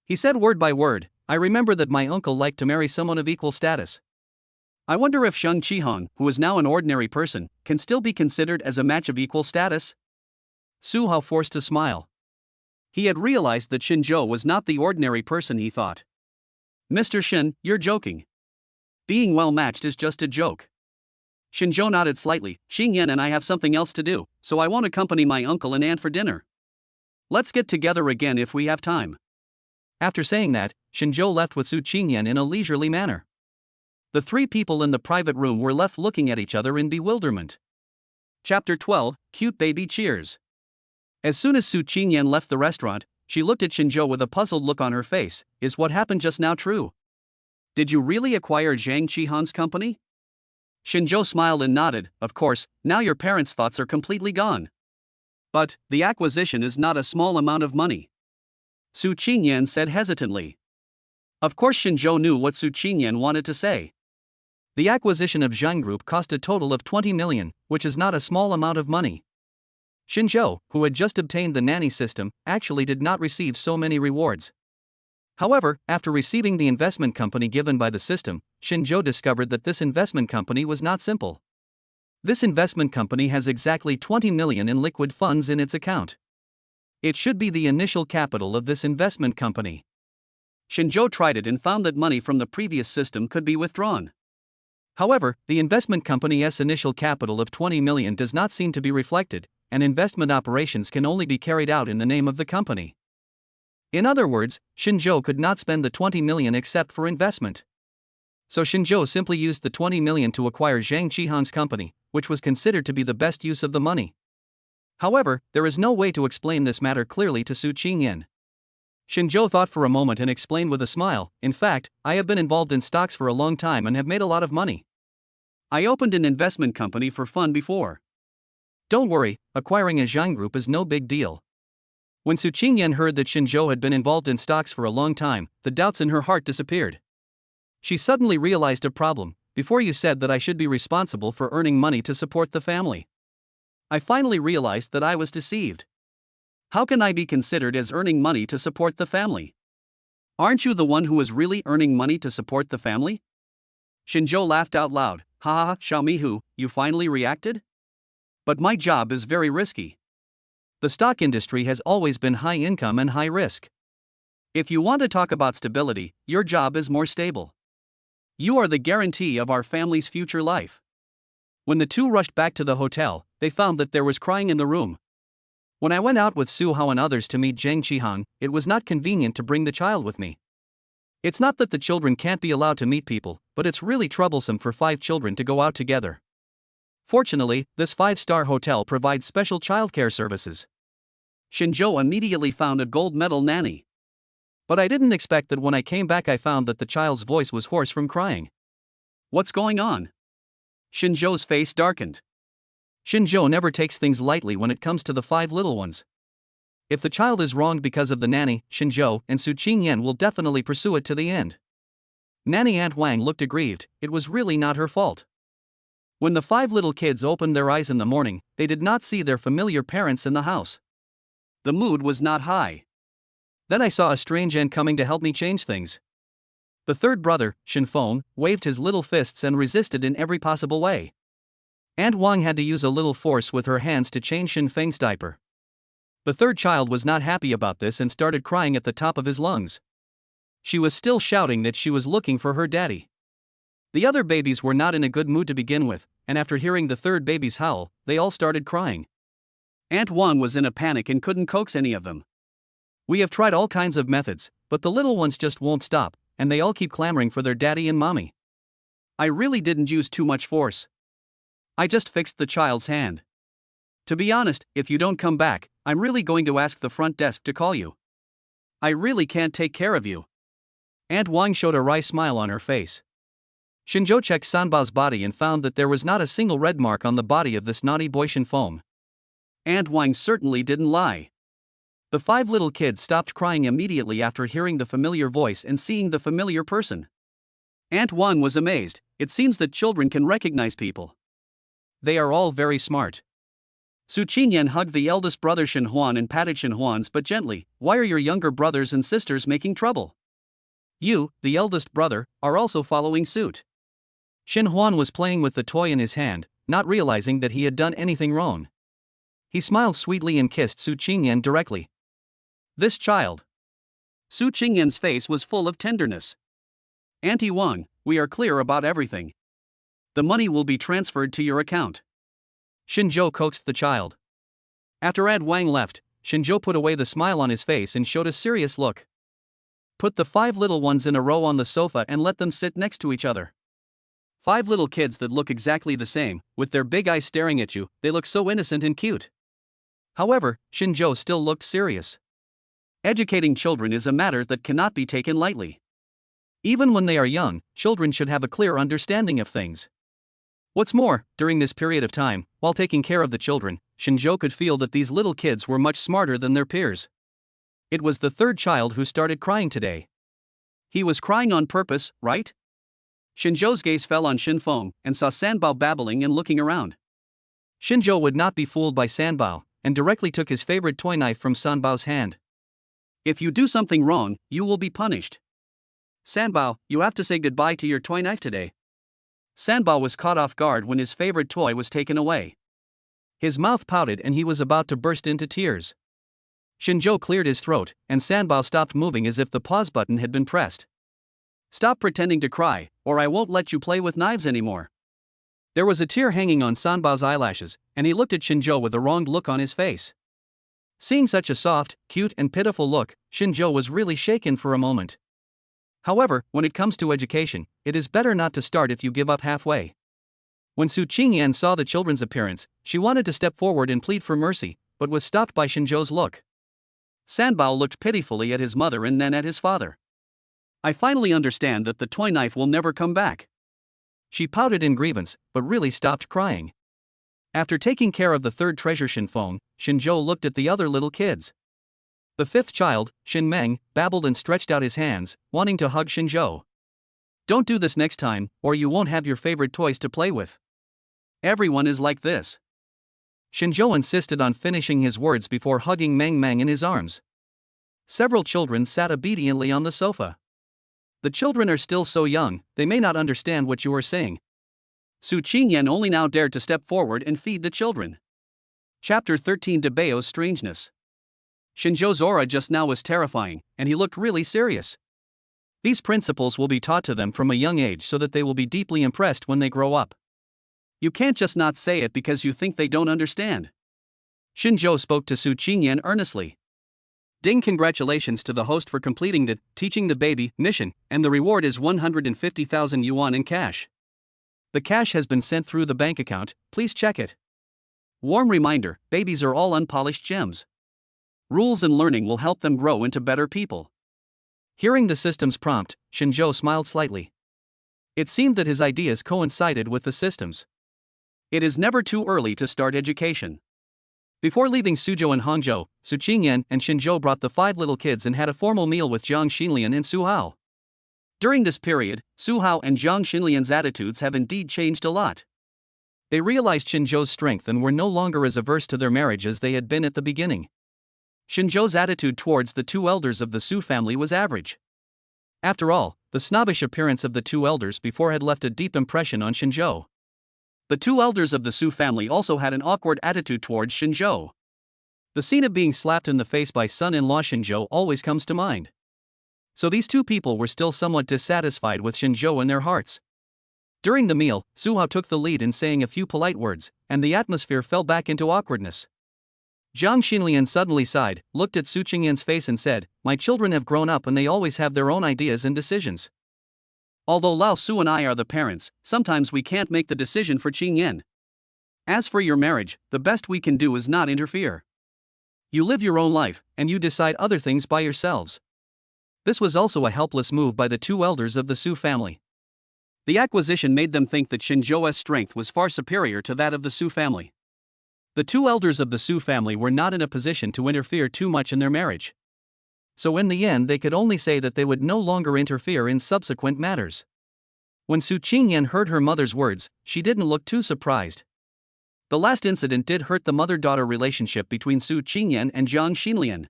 A: He said word by word, "I remember that my uncle liked to marry someone of equal status. I wonder if Zheng Qihan, who is now an ordinary person, can still be considered as a match of equal status?" Su Hao forced a smile. He had realized that Xinzhou was not the ordinary person he thought. "Mr. Xin, you're joking. Being well matched is just a joke." Xinzhou nodded slightly. "Xingyan and I have something else to do, so I won't accompany my uncle and aunt for dinner. Let's get together again if we have time." After saying that, Xinzhou left with Su Qingyan in a leisurely manner. The three people in the private room were left looking at each other in bewilderment. Chapter 12, Cute Baby Cheers. As soon as Su Qingyan left the restaurant, she looked at Xinzhou with a puzzled look on her face. "Is what happened just now true? Did you really acquire Zhang Qihan's company?" Xinzhou smiled and nodded. "Of course, now your parents' thoughts are completely gone. But, the acquisition is not a small amount of money," Su Qingyan said hesitantly. Of course Xinzhou knew what Su Qingyan wanted to say. The acquisition of Zhang Group cost a total of 20 million, which is not a small amount of money. Xinzhou, who had just obtained the nanny system, actually did not receive so many rewards. However, after receiving the investment company given by the system, Xinzhou discovered that this investment company was not simple. This investment company has exactly 20 million in liquid funds in its account. It should be the initial capital of this investment company. Shinjo tried it and found that money from the previous system could be withdrawn. However, the investment company's initial capital of 20 million does not seem to be reflected, and investment operations can only be carried out in the name of the company. In other words, Shinjo could not spend the 20 million except for investment. So Shinjo simply used the 20 million to acquire Zhang Qihan's company, which was considered to be the best use of the money. However, there is no way to explain this matter clearly to Su Qingyan. Shinjo thought for a moment and explained with a smile, "In fact, I have been involved in stocks for a long time and have made a lot of money. I opened an investment company for fun before. Don't worry, acquiring a Zhang group is no big deal." When Su Qingyan heard that Shinjo had been involved in stocks for a long time, the doubts in her heart disappeared. She suddenly realized a problem. "Before you said that I should be responsible for earning money to support the family. I finally realized that I was deceived. How can I be considered as earning money to support the family? Aren't you the one who is really earning money to support the family?" Shinjo laughed out loud. "Ha ha ha, Xiaomihu, you finally reacted? But my job is very risky. The stock industry has always been high income and high risk. If you want to talk about stability, your job is more stable. You are the guarantee of our family's future life." When the two rushed back to the hotel, they found that there was crying in the room. "When I went out with Su Hao and others to meet Zhang Qihan, it was not convenient to bring the child with me. It's not that the children can't be allowed to meet people, but it's really troublesome for 5 children to go out together. Fortunately, this 5-star hotel provides special childcare services." Shinjo immediately found a gold medal nanny. "But I didn't expect that when I came back I found that the child's voice was hoarse from crying. What's going on?" Shinjo's face darkened. Shinjo never takes things lightly when it comes to the 5 little ones. If the child is wronged because of the nanny, Shinjo and Su Qingyan will definitely pursue it to the end. Nanny Aunt Wang looked aggrieved. It was really not her fault. When the 5 little kids opened their eyes in the morning, they did not see their familiar parents in the house. The mood was not high. Then I saw a strange aunt coming to help me change things. The third brother, Shinfeng, waved his little fists and resisted in every possible way. Aunt Wang had to use a little force with her hands to change Shinfeng's diaper. The third child was not happy about this and started crying at the top of his lungs. She was still shouting that she was looking for her daddy. The other babies were not in a good mood to begin with, and after hearing the third baby's howl, they all started crying. Aunt Wang was in a panic and couldn't coax any of them. "We have tried all kinds of methods, but the little ones just won't stop, and they all keep clamoring for their daddy and mommy. I really didn't use too much force. I just fixed the child's hand. To be honest, if you don't come back, I'm really going to ask the front desk to call you. I really can't take care of you." Aunt Wang showed a wry smile on her face. Shinjo checked Sanbao's body and found that there was not a single red mark on the body of this naughty boy Shinfeng. Aunt Wang certainly didn't lie. The 5 little kids stopped crying immediately after hearing the familiar voice and seeing the familiar person. Aunt Wang was amazed. It seems that children can recognize people. They are all very smart. Su Qingyan hugged the eldest brother Shinhuan and patted Shinhuan's but gently. "Why are your younger brothers and sisters making trouble? You, the eldest brother, are also following suit." Shinhuan was playing with the toy in his hand, not realizing that he had done anything wrong. He smiled sweetly and kissed Su Qingyan directly. "This child." Su Qingyan's face was full of tenderness. "Auntie Wang, we are clear about everything. The money will be transferred to your account." Shinjo coaxed the child. After Aunt Wang left, Shinjo put away the smile on his face and showed a serious look. "Put the 5 little ones in a row on the sofa and let them sit next to each other. 5 little kids that look exactly the same, with their big eyes staring at you, they look so innocent and cute." However, Shinjo still looked serious. Educating children is a matter that cannot be taken lightly. Even when they are young, children should have a clear understanding of things. What's more, during this period of time, while taking care of the children, Shinjo could feel that these little kids were much smarter than their peers. It was the third child who started crying today. He was crying on purpose, right? Shinjo's gaze fell on Shinfeng and saw Sanbao babbling and looking around. Shinjo would not be fooled by Sanbao, and directly took his favorite toy knife from Sanbao's hand. "If you do something wrong, you will be punished. Sanbao, you have to say goodbye to your toy knife today." Sanbao was caught off guard when his favorite toy was taken away. His mouth pouted and he was about to burst into tears. Shinjo cleared his throat, and Sanbao stopped moving as if the pause button had been pressed. Stop pretending to cry, or I won't let you play with knives anymore. There was a tear hanging on Sanbao's eyelashes, and he looked at Shinjo with a wronged look on his face. Seeing such a soft, cute and pitiful look, Shinjo was really shaken for a moment. However, when it comes to education, it is better not to start if you give up halfway. When Su Qingyan saw the children's appearance, she wanted to step forward and plead for mercy, but was stopped by Shinjo's look. Sanbao looked pitifully at his mother and then at his father. I finally understand that the toy knife will never come back. She pouted in grievance, but really stopped crying. After taking care of the third treasure Shinfeng, Shinjo looked at the other little kids. The fifth child, Shinmeng, babbled and stretched out his hands, wanting to hug Shinjo. Don't do this next time, or you won't have your favorite toys to play with. Everyone is like this. Shinjo insisted on finishing his words before hugging Meng Meng in his arms. Several children sat obediently on the sofa. The children are still so young, they may not understand what you are saying. Su Qingyan only now dared to step forward and feed the children. Chapter 13 Debao's Strangeness. Shinjo's aura just now was terrifying, and he looked really serious. These principles will be taught to them from a young age so that they will be deeply impressed when they grow up. You can't just not say it because you think they don't understand. Shinjo spoke to Su Qingyan earnestly. Ding, congratulations to the host for completing the teaching the baby mission, and the reward is 150,000 yuan in cash. The cash has been sent through the bank account, please check it. Warm reminder, babies are all unpolished gems. Rules and learning will help them grow into better people. Hearing the system's prompt, Shinjo smiled slightly. It seemed that his ideas coincided with the system's. It is never too early to start education. Before leaving Suzhou and Hangzhou, Su Qingyan and Shinjo brought the 5 little kids and had a formal meal with Zhang Xinlian and Su Hao. During this period, Su Hao and Zhang Xinlian's attitudes have indeed changed a lot. They realized Shinjo's strength and were no longer as averse to their marriage as they had been at the beginning. Shinjo's attitude towards the 2 elders of the Su family was average. After all, the snobbish appearance of the 2 elders before had left a deep impression on Shinjo. The 2 elders of the Su family also had an awkward attitude towards Shinjo. The scene of being slapped in the face by son-in-law Shinjo always comes to mind. So these 2 people were still somewhat dissatisfied with Shinjo in their hearts. During the meal, Su Hao took the lead in saying a few polite words, and the atmosphere fell back into awkwardness. Zhang Xinlian suddenly sighed, looked at Su Qingyan's face and said, "My children have grown up and they always have their own ideas and decisions. Although Lao Su and I are the parents, sometimes we can't make the decision for Qingyan. As for your marriage, the best we can do is not interfere. You live your own life, and you decide other things by yourselves." This was also a helpless move by the 2 elders of the Su family. The acquisition made them think that Shinjo's strength was far superior to that of the Su family. The 2 elders of the Su family were not in a position to interfere too much in their marriage. So in the end they could only say that they would no longer interfere in subsequent matters. When Su Qingyan heard her mother's words, she didn't look too surprised. The last incident did hurt the mother-daughter relationship between Su Qingyan and Zhang Xinlian.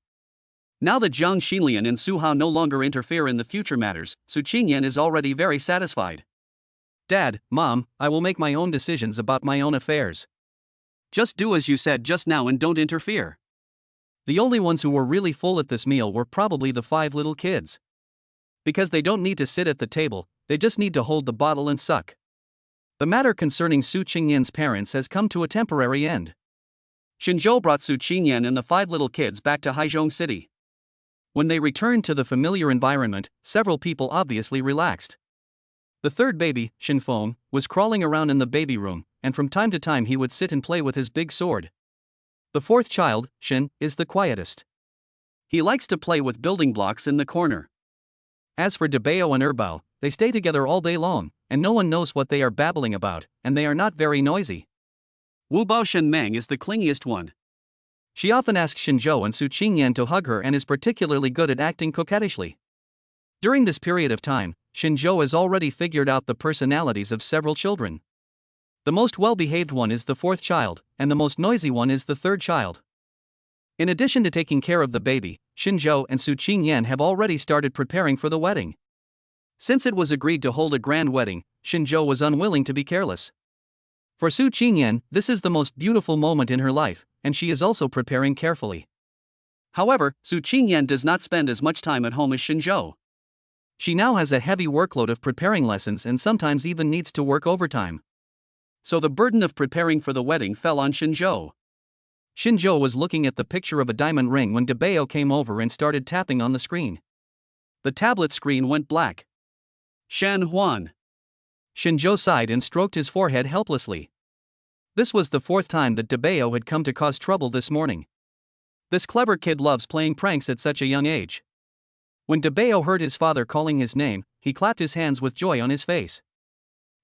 A: Now that Zhang Xinlian and Su Hao no longer interfere in the future matters, Su Qingyan is already very satisfied. Dad, Mom, I will make my own decisions about my own affairs. Just do as you said just now and don't interfere. The only ones who were really full at this meal were probably the 5 little kids. Because they don't need to sit at the table, they just need to hold the bottle and suck. The matter concerning Su Qingyan's parents has come to a temporary end. Shinjo brought Su Qingyan and the 5 little kids back to Haizhong City. When they returned to the familiar environment, several people obviously relaxed. The third baby, Shinfeng, was crawling around in the baby room, and from time to time he would sit and play with his big sword. The fourth child, Shin, is the quietest. He likes to play with building blocks in the corner. As for Debao and Erbao, they stay together all day long, and no one knows what they are babbling about, and they are not very noisy. Wu Bao Shenmeng is the clingiest one. She often asks Shinjo and Su Qingyan to hug her and is particularly good at acting coquettishly. During this period of time, Shinjo has already figured out the personalities of several children. The most well-behaved one is the 4th child, and the most noisy one is the 3rd child. In addition to taking care of the baby, Shinjo and Su Qingyan have already started preparing for the wedding. Since it was agreed to hold a grand wedding, Shinjo was unwilling to be careless. For Su Qingyan, this is the most beautiful moment in her life, and she is also preparing carefully. However, Su Qingyan does not spend as much time at home as Shinzhou. She now has a heavy workload of preparing lessons and sometimes even needs to work overtime. So the burden of preparing for the wedding fell on Shinzhou. Shinzhou was looking at the picture of a diamond ring when Debeo came over and started tapping on the screen. The tablet screen went black. Shan Huan. Shinzhou sighed and stroked his forehead helplessly. This was the fourth time that Debeo had come to cause trouble this morning. This clever kid loves playing pranks at such a young age. When Debeo heard his father calling his name, he clapped his hands with joy on his face.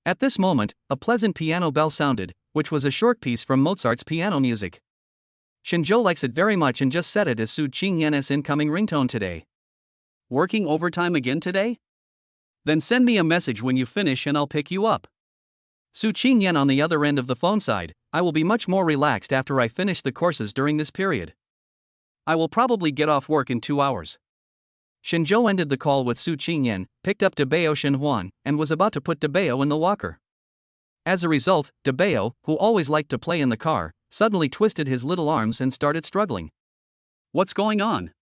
A: At this moment, a pleasant piano bell sounded, which was a short piece from Mozart's piano music. Shinzhou likes it very much and just set it as Su Qingyan's incoming ringtone today. Working overtime again today? Then send me a message when you finish and I'll pick you up. Su Qingyan on the other end of the phone side, I will be much more relaxed after I finish the courses during this period. I will probably get off work in 2 hours. Shinzhou ended the call with Su Qingyan, picked up Debeo Shinhuan, and was about to put Debeo in the walker. As a result, Debeo, who always liked to play in the car, suddenly twisted his little arms and started struggling. What's going on?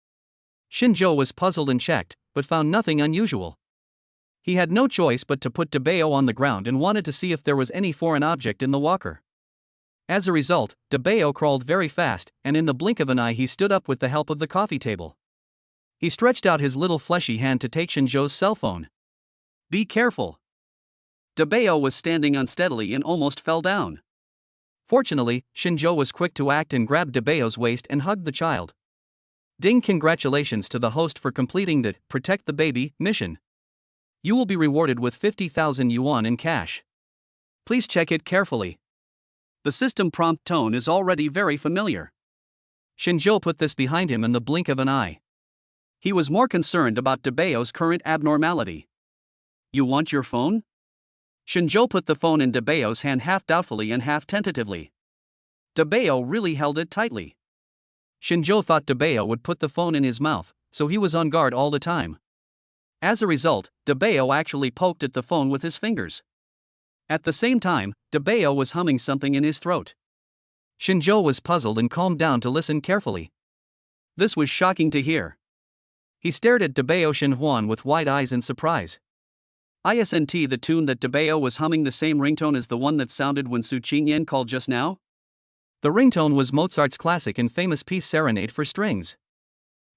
A: Shinzhou was puzzled and checked, but found nothing unusual. He had no choice but to put Debeo on the ground and wanted to see if there was any foreign object in the walker. As a result, Debeo crawled very fast, and in the blink of an eye he stood up with the help of the coffee table. He stretched out his little fleshy hand to take Shinzhou's cell phone. Be careful. Debeo was standing unsteadily and almost fell down. Fortunately, Shinzhou was quick to act and grabbed Debeo's waist and hugged the child. Ding! Congratulations to the host for completing the Protect the Baby mission. You will be rewarded with 50,000 yuan in cash. Please check it carefully. The system prompt tone is already very familiar. Shinzhou put this behind him in the blink of an eye. He was more concerned about Debeo's current abnormality. You want your phone? Shinzhou put the phone in Debeo's hand half doubtfully and half tentatively. Debeo really held it tightly. Shinzhou thought Debeo would put the phone in his mouth, so he was on guard all the time. As a result, Debeo actually poked at the phone with his fingers. At the same time, Debeo was humming something in his throat. Shinzhou was puzzled and calmed down to listen carefully. This was shocking to hear. He stared at Debeo Shinhuan with wide eyes in surprise. Isn't the tune that Debeo was humming the same ringtone as the one that sounded when Su Qingyan called just now? The ringtone was Mozart's classic and famous piece Serenade for Strings.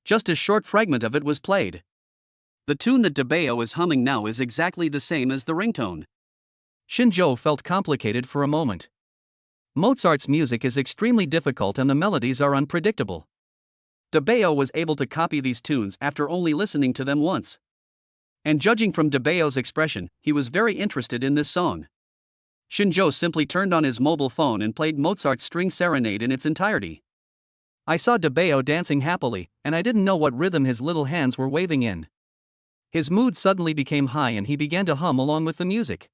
A: Just a short fragment of it was played. The tune that Debeo is humming now is exactly the same as the ringtone. Shinzhou felt complicated for a moment. Mozart's music is extremely difficult and the melodies are unpredictable. Debeo was able to copy these tunes after only listening to them once. And judging from Debeo's expression, he was very interested in this song. Shinzhou simply turned on his mobile phone and played Mozart's String Serenade in its entirety. I saw Debeo dancing happily, and I didn't know what rhythm his little hands were waving in. His mood suddenly became high and he began to hum along with the music.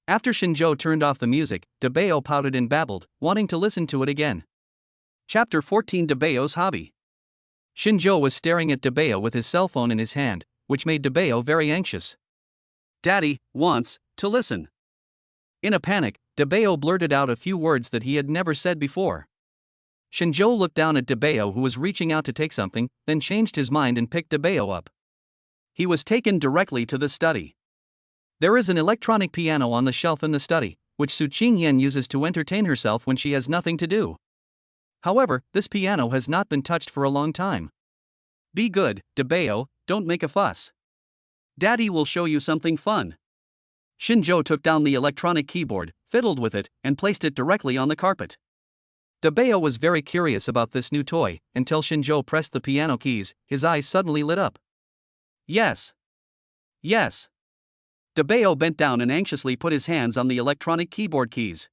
A: After Shinzhou turned off the music, Debeo pouted and babbled, wanting to listen to it again. Chapter 14: Debeo's Hobby. Shinzhou was staring at Debeo with his cell phone in his hand, which made Debeo very anxious. Daddy wants to listen. In a panic, Debeo blurted out a few words that he had never said before. Shinzhou looked down at Debeo, who was reaching out to take something, then changed his mind and picked Debeo up. He was taken directly to the study. There is an electronic piano on the shelf in the study, which Su Qingyan uses to entertain herself when she has nothing to do. However, this piano has not been touched for a long time. Be good, Debeo, don't make a fuss. Daddy will show you something fun. Shinzhou took down the electronic keyboard, fiddled with it, and placed it directly on the carpet. Debeo was very curious about this new toy, until Shinzhou pressed the piano keys. His eyes suddenly lit up. Yes. Yes. Debeo bent down and anxiously put his hands on the electronic keyboard keys.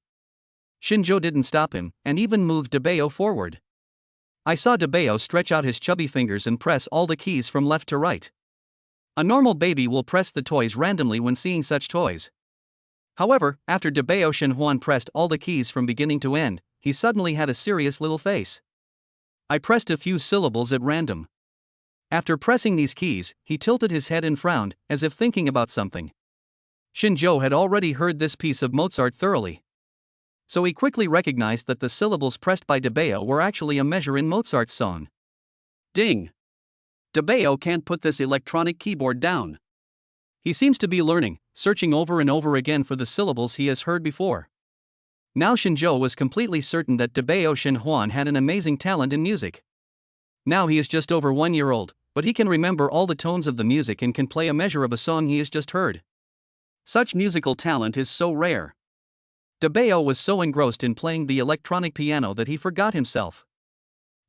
A: Shinzhou didn't stop him, and even moved Debeo forward. I saw Debeo stretch out his chubby fingers and press all the keys from left to right. A normal baby will press the toys randomly when seeing such toys. However, after Debeo Shinhuan pressed all the keys from beginning to end, he suddenly had a serious little face. I pressed a few syllables at random. After pressing these keys, he tilted his head and frowned, as if thinking about something. Shinzhou had already heard this piece of Mozart thoroughly. So he quickly recognized that the syllables pressed by Debeo were actually a measure in Mozart's song. Ding! Debeo can't put this electronic keyboard down. He seems to be learning, searching over and over again for the syllables he has heard before. Now Shinjo was completely certain that Debeo Shenhuan had an amazing talent in music. Now he is just over 1 year old, but he can remember all the tones of the music and can play a measure of a song he has just heard. Such musical talent is so rare. Debeo was so engrossed in playing the electronic piano that he forgot himself.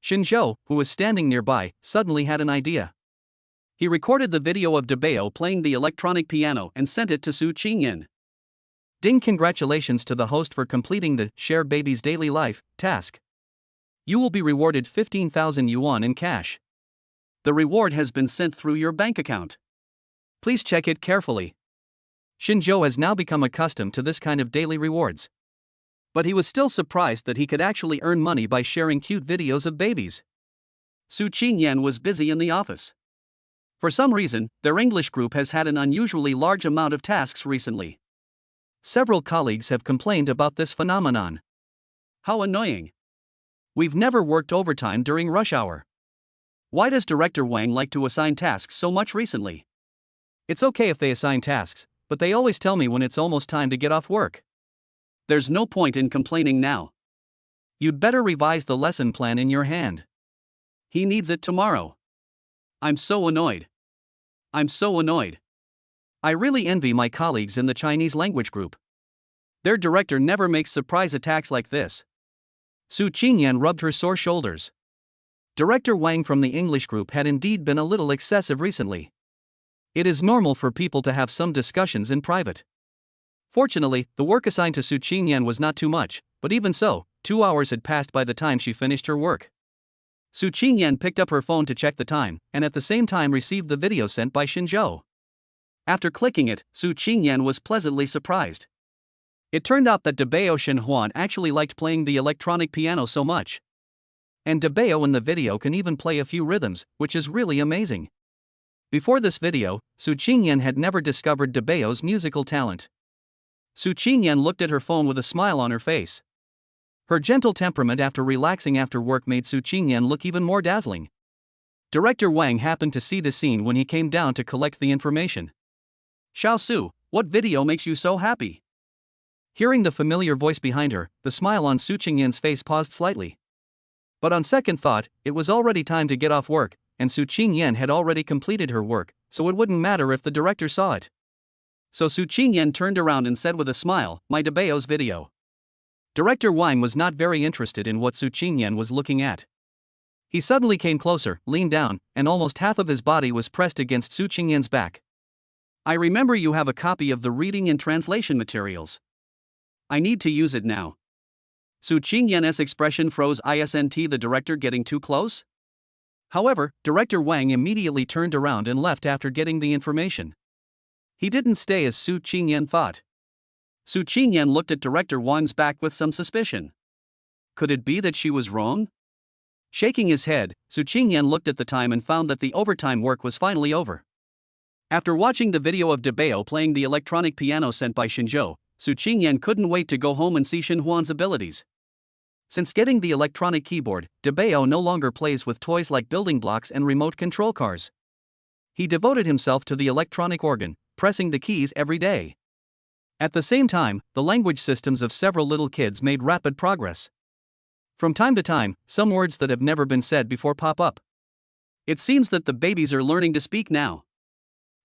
A: Shinjo, who was standing nearby, suddenly had an idea. He recorded the video of Debeo playing the electronic piano and sent it to Su Qingyan. Ding! Congratulations to the host for completing the Share Baby's Daily Life task. You will be rewarded 15,000 yuan in cash. The reward has been sent through your bank account. Please check it carefully. Shinjo has now become accustomed to this kind of daily rewards. But he was still surprised that he could actually earn money by sharing cute videos of babies. Su Qingyan was busy in the office. For some reason, their English group has had an unusually large amount of tasks recently. Several colleagues have complained about this phenomenon. How annoying! We've never worked overtime during rush hour. Why does Director Wang like to assign tasks so much recently? It's okay if they assign tasks, but they always tell me when it's almost time to get off work. There's no point in complaining now. You'd better revise the lesson plan in your hand. He needs it tomorrow. I'm so annoyed. I'm so annoyed. I really envy my colleagues in the Chinese language group. Their director never makes surprise attacks like this. Su Qingyan rubbed her sore shoulders. Director Wang from the English group had indeed been a little excessive recently. It is normal for people to have some discussions in private. Fortunately, the work assigned to Su Qingyan was not too much, but even so, 2 hours had passed by the time she finished her work. Su Qingyan picked up her phone to check the time, and at the same time received the video sent by Shinjo. After clicking it, Su Qingyan was pleasantly surprised. It turned out that Debeo Shenhuan actually liked playing the electronic piano so much. And Debeo in the video can even play a few rhythms, which is really amazing. Before this video, Su Qingyan had never discovered Debeo's musical talent. Su Qingyan looked at her phone with a smile on her face. Her gentle temperament after relaxing after work made Su Qingyan look even more dazzling. Director Wang happened to see the scene when he came down to collect the information. Xiao Su, what video makes you so happy? Hearing the familiar voice behind her, the smile on Su Qingyan's face paused slightly. But on second thought, it was already time to get off work, and Su Qingyan had already completed her work, so it wouldn't matter if the director saw it. So Su Qingyan turned around and said with a smile, "My Debeo's video." Director Wang was not very interested in what Su Qingyan was looking at. He suddenly came closer, leaned down, and almost half of his body was pressed against Su Qingyan's back. I remember you have a copy of the reading and translation materials. I need to use it now. Su Qingyan's expression froze. Isn't the director getting too close? However, Director Wang immediately turned around and left after getting the information. He didn't stay as Su Qingyan thought. Su Qingyan looked at Director Wang's back with some suspicion. Could it be that she was wrong? Shaking his head, Su Qingyan looked at the time and found that the overtime work was finally over. After watching the video of Debeo playing the electronic piano sent by Shinjo, Su Qingyan couldn't wait to go home and see Shinhuan's abilities. Since getting the electronic keyboard, Debeo no longer plays with toys like building blocks and remote control cars. He devoted himself to the electronic organ, pressing the keys every day. At the same time, the language systems of several little kids made rapid progress. From time to time, some words that have never been said before pop up. It seems that the babies are learning to speak now.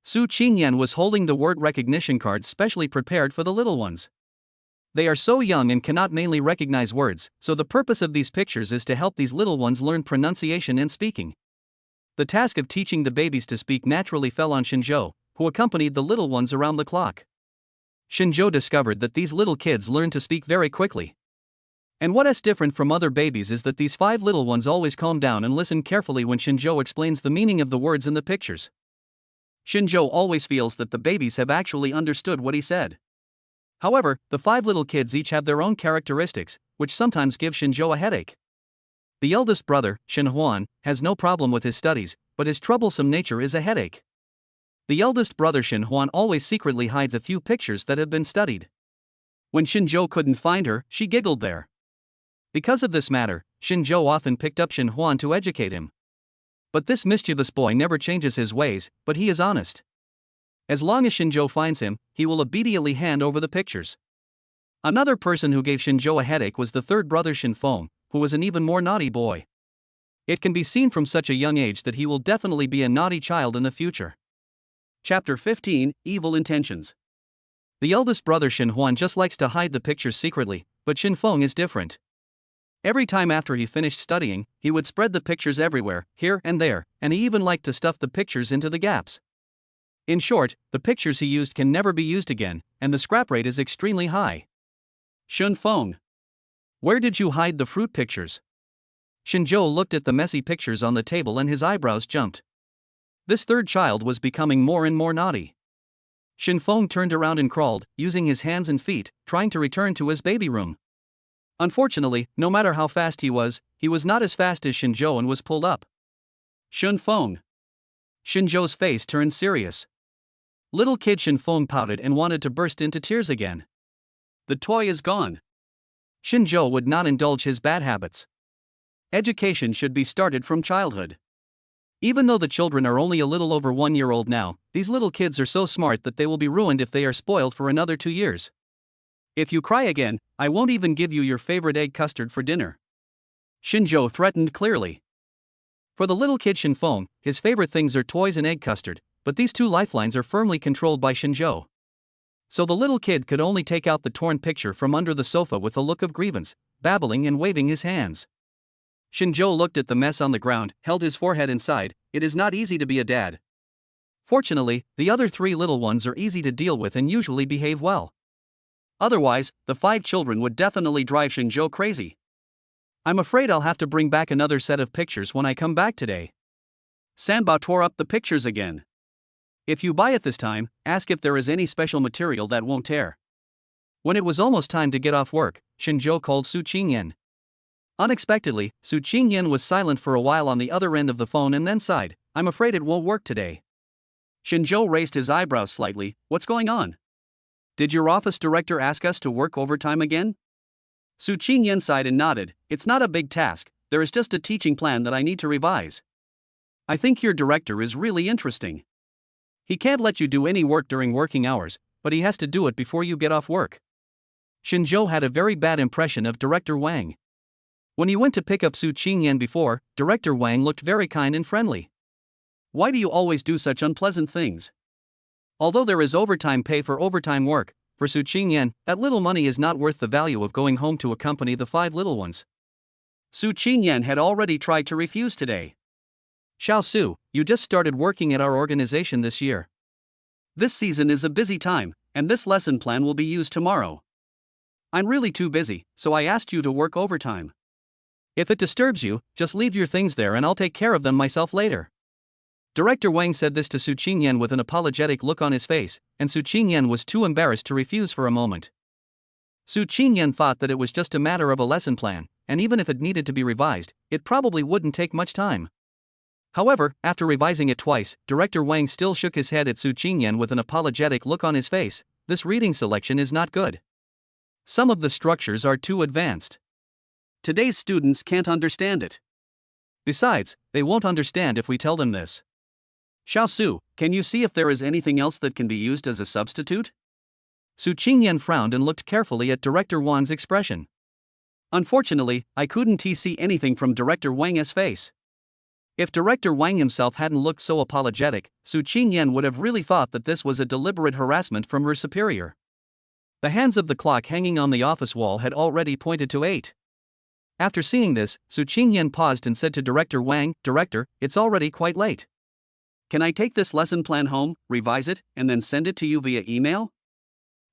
A: Su Qingyan was holding the word recognition cards specially prepared for the little ones. They are so young and cannot mainly recognize words, so the purpose of these pictures is to help these little ones learn pronunciation and speaking. The task of teaching the babies to speak naturally fell on Shinjo, who accompanied the little ones around the clock. Shinjo discovered that these little kids learn to speak very quickly. And what is different from other babies is that these 5 little ones always calm down and listen carefully when Shinjo explains the meaning of the words in the pictures. Shinjo always feels that the babies have actually understood what he said. However, the 5 little kids each have their own characteristics, which sometimes give Shinjo a headache. The eldest brother, Shenhuan, has no problem with his studies, but his troublesome nature is a headache. The eldest brother Shenhuan always secretly hides a few pictures that have been studied. When Shinjo couldn't find her, she giggled there. Because of this matter, Shinjo often picked up Shenhuan to educate him. But this mischievous boy never changes his ways, but he is honest. As long as Shinjo finds him, he will immediately hand over the pictures. Another person who gave Shinjo a headache was the third brother Shinfeng, who was an even more naughty boy. It can be seen from such a young age that he will definitely be a naughty child in the future. Chapter 15, Evil Intentions. The eldest brother Shinhuan just likes to hide the pictures secretly, but Shinfeng is different. Every time after he finished studying, he would spread the pictures everywhere, here and there, and he even liked to stuff the pictures into the gaps. In short, the pictures he used can never be used again, and the scrap rate is extremely high. Shinfeng, where did you hide the fruit pictures? Shinjo looked at the messy pictures on the table and his eyebrows jumped. This third child was becoming more and more naughty. Shinfeng turned around and crawled, using his hands and feet, trying to return to his baby room. Unfortunately, no matter how fast he was not as fast as Shinjo and was pulled up. Shinfeng. Shinjo's face turned serious. Little kid Shinfeng pouted and wanted to burst into tears again. The toy is gone. Shinjo would not indulge his bad habits. Education should be started from childhood. Even though the children are only a little over 1 year old now, these little kids are so smart that they will be ruined if they are spoiled for another 2 years. If you cry again, I won't even give you your favorite egg custard for dinner. Shinjo threatened clearly. For the little kid Shinfeng, his favorite things are toys and egg custard, but these two lifelines are firmly controlled by Shinjo. So the little kid could only take out the torn picture from under the sofa with a look of grievance, babbling and waving his hands. Shinjo looked at the mess on the ground, held his forehead and sighed. It is not easy to be a dad. Fortunately, the other 3 little ones are easy to deal with and usually behave well. Otherwise, the 5 children would definitely drive Shinjo crazy. I'm afraid I'll have to bring back another set of pictures when I come back today. Sanba tore up the pictures again. If you buy it this time, ask if there is any special material that won't tear. When it was almost time to get off work, Shinjo called Su Qingyan. Unexpectedly, Su Qingyan was silent for a while on the other end of the phone and then sighed. I'm afraid it won't work today. Shinjo raised his eyebrows slightly. What's going on? Did your office director ask us to work overtime again? Su Qingyan sighed and nodded. It's not a big task, there is just a teaching plan that I need to revise. I think your director is really interesting. He can't let you do any work during working hours, but he has to do it before you get off work. Shinjo had a very bad impression of Director Wang. When he went to pick up Su Qingyan before, Director Wang looked very kind and friendly. Why do you always do such unpleasant things? Although there is overtime pay for overtime work, for Su Qingyan, that little money is not worth the value of going home to accompany the 5 little ones. Su Qingyan had already tried to refuse today. Xiao Su, you just started working at our organization this year. This season is a busy time, and this lesson plan will be used tomorrow. I'm really too busy, so I asked you to work overtime. If it disturbs you, just leave your things there and I'll take care of them myself later. Director Wang said this to Su Qingyan with an apologetic look on his face, and Su Qingyan was too embarrassed to refuse for a moment. Su Qingyan thought that it was just a matter of a lesson plan, and even if it needed to be revised, it probably wouldn't take much time. However, after revising it twice, Director Wang still shook his head at Su Qingyan with an apologetic look on his face. This reading selection is not good. Some of the structures are too advanced. Today's students can't understand it. Besides, they won't understand if we tell them this. Xiao Su, can you see if there is anything else that can be used as a substitute? Su Qingyan frowned and looked carefully at Director Wang's expression. Unfortunately, I couldn't see anything from Director Wang's face. If Director Wang himself hadn't looked so apologetic, Su Qingyan would have really thought that this was a deliberate harassment from her superior. The hands of the clock hanging on the office wall had already pointed to 8. After seeing this, Su Qingyan paused and said to Director Wang, Director, it's already quite late. Can I take this lesson plan home, revise it, and then send it to you via email?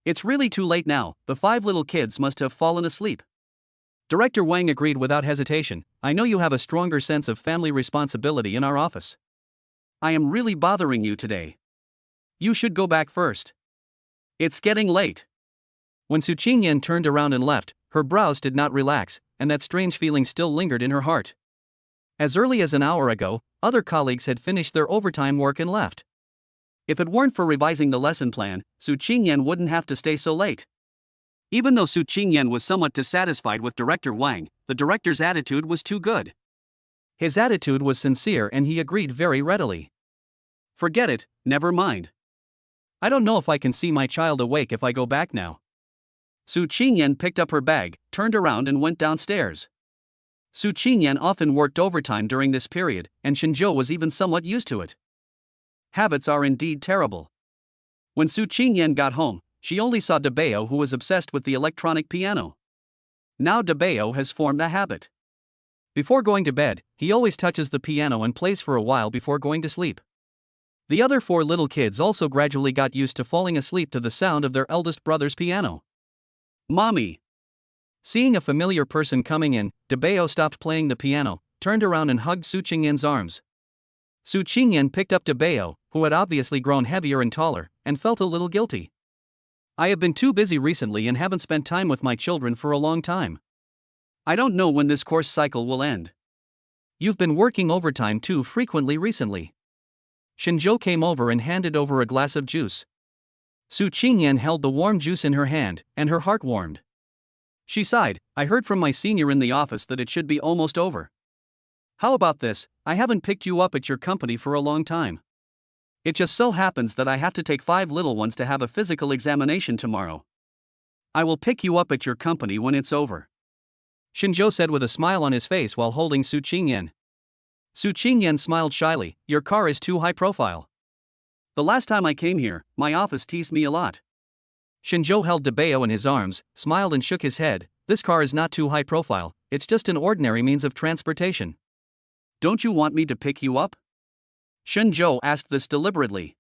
A: It's really too late now, the 5 little kids must have fallen asleep. Director Wang agreed without hesitation. I know you have a stronger sense of family responsibility in our office. I am really bothering you today. You should go back first. It's getting late. When Su Qingyan turned around and left, her brows did not relax, and that strange feeling still lingered in her heart. As early as an hour ago, other colleagues had finished their overtime work and left. If it weren't for revising the lesson plan, Su Qingyan wouldn't have to stay so late. Even though Su Qingyan was somewhat dissatisfied with Director Wang, the director's attitude was too good. His attitude was sincere and he agreed very readily. Forget it, never mind. I don't know if I can see my child awake if I go back now. Su Qingyan picked up her bag, turned around and went downstairs. Su Qingyan often worked overtime during this period, and Shinjo was even somewhat used to it. Habits are indeed terrible. When Su Qingyan got home, she only saw Debeo, who was obsessed with the electronic piano. Now Debeo has formed a habit. Before going to bed, he always touches the piano and plays for a while before going to sleep. The other 4 little kids also gradually got used to falling asleep to the sound of their eldest brother's piano. Mommy! Seeing a familiar person coming in, Debeo stopped playing the piano, turned around and hugged Su Qingyan's arms. Su Qingyan picked up Debeo, who had obviously grown heavier and taller, and felt a little guilty. I have been too busy recently and haven't spent time with my children for a long time. I don't know when this course cycle will end. You've been working overtime too frequently recently. Shinjo came over and handed over a glass of juice. Su Qingyan held the warm juice in her hand, and her heart warmed. She sighed, I heard from my senior in the office that it should be almost over. How about this, I haven't picked you up at your company for a long time. It just so happens that I have to take 5 little ones to have a physical examination tomorrow. I will pick you up at your company when it's over. Shinjo said with a smile on his face while holding Su Qingyan. Su Qingyan smiled shyly, your car is too high profile. The last time I came here, my office teased me a lot. Shinjo held Debeo in his arms, smiled and shook his head, this car is not too high profile, it's just an ordinary means of transportation. Don't you want me to pick you up? Shinjo asked this deliberately.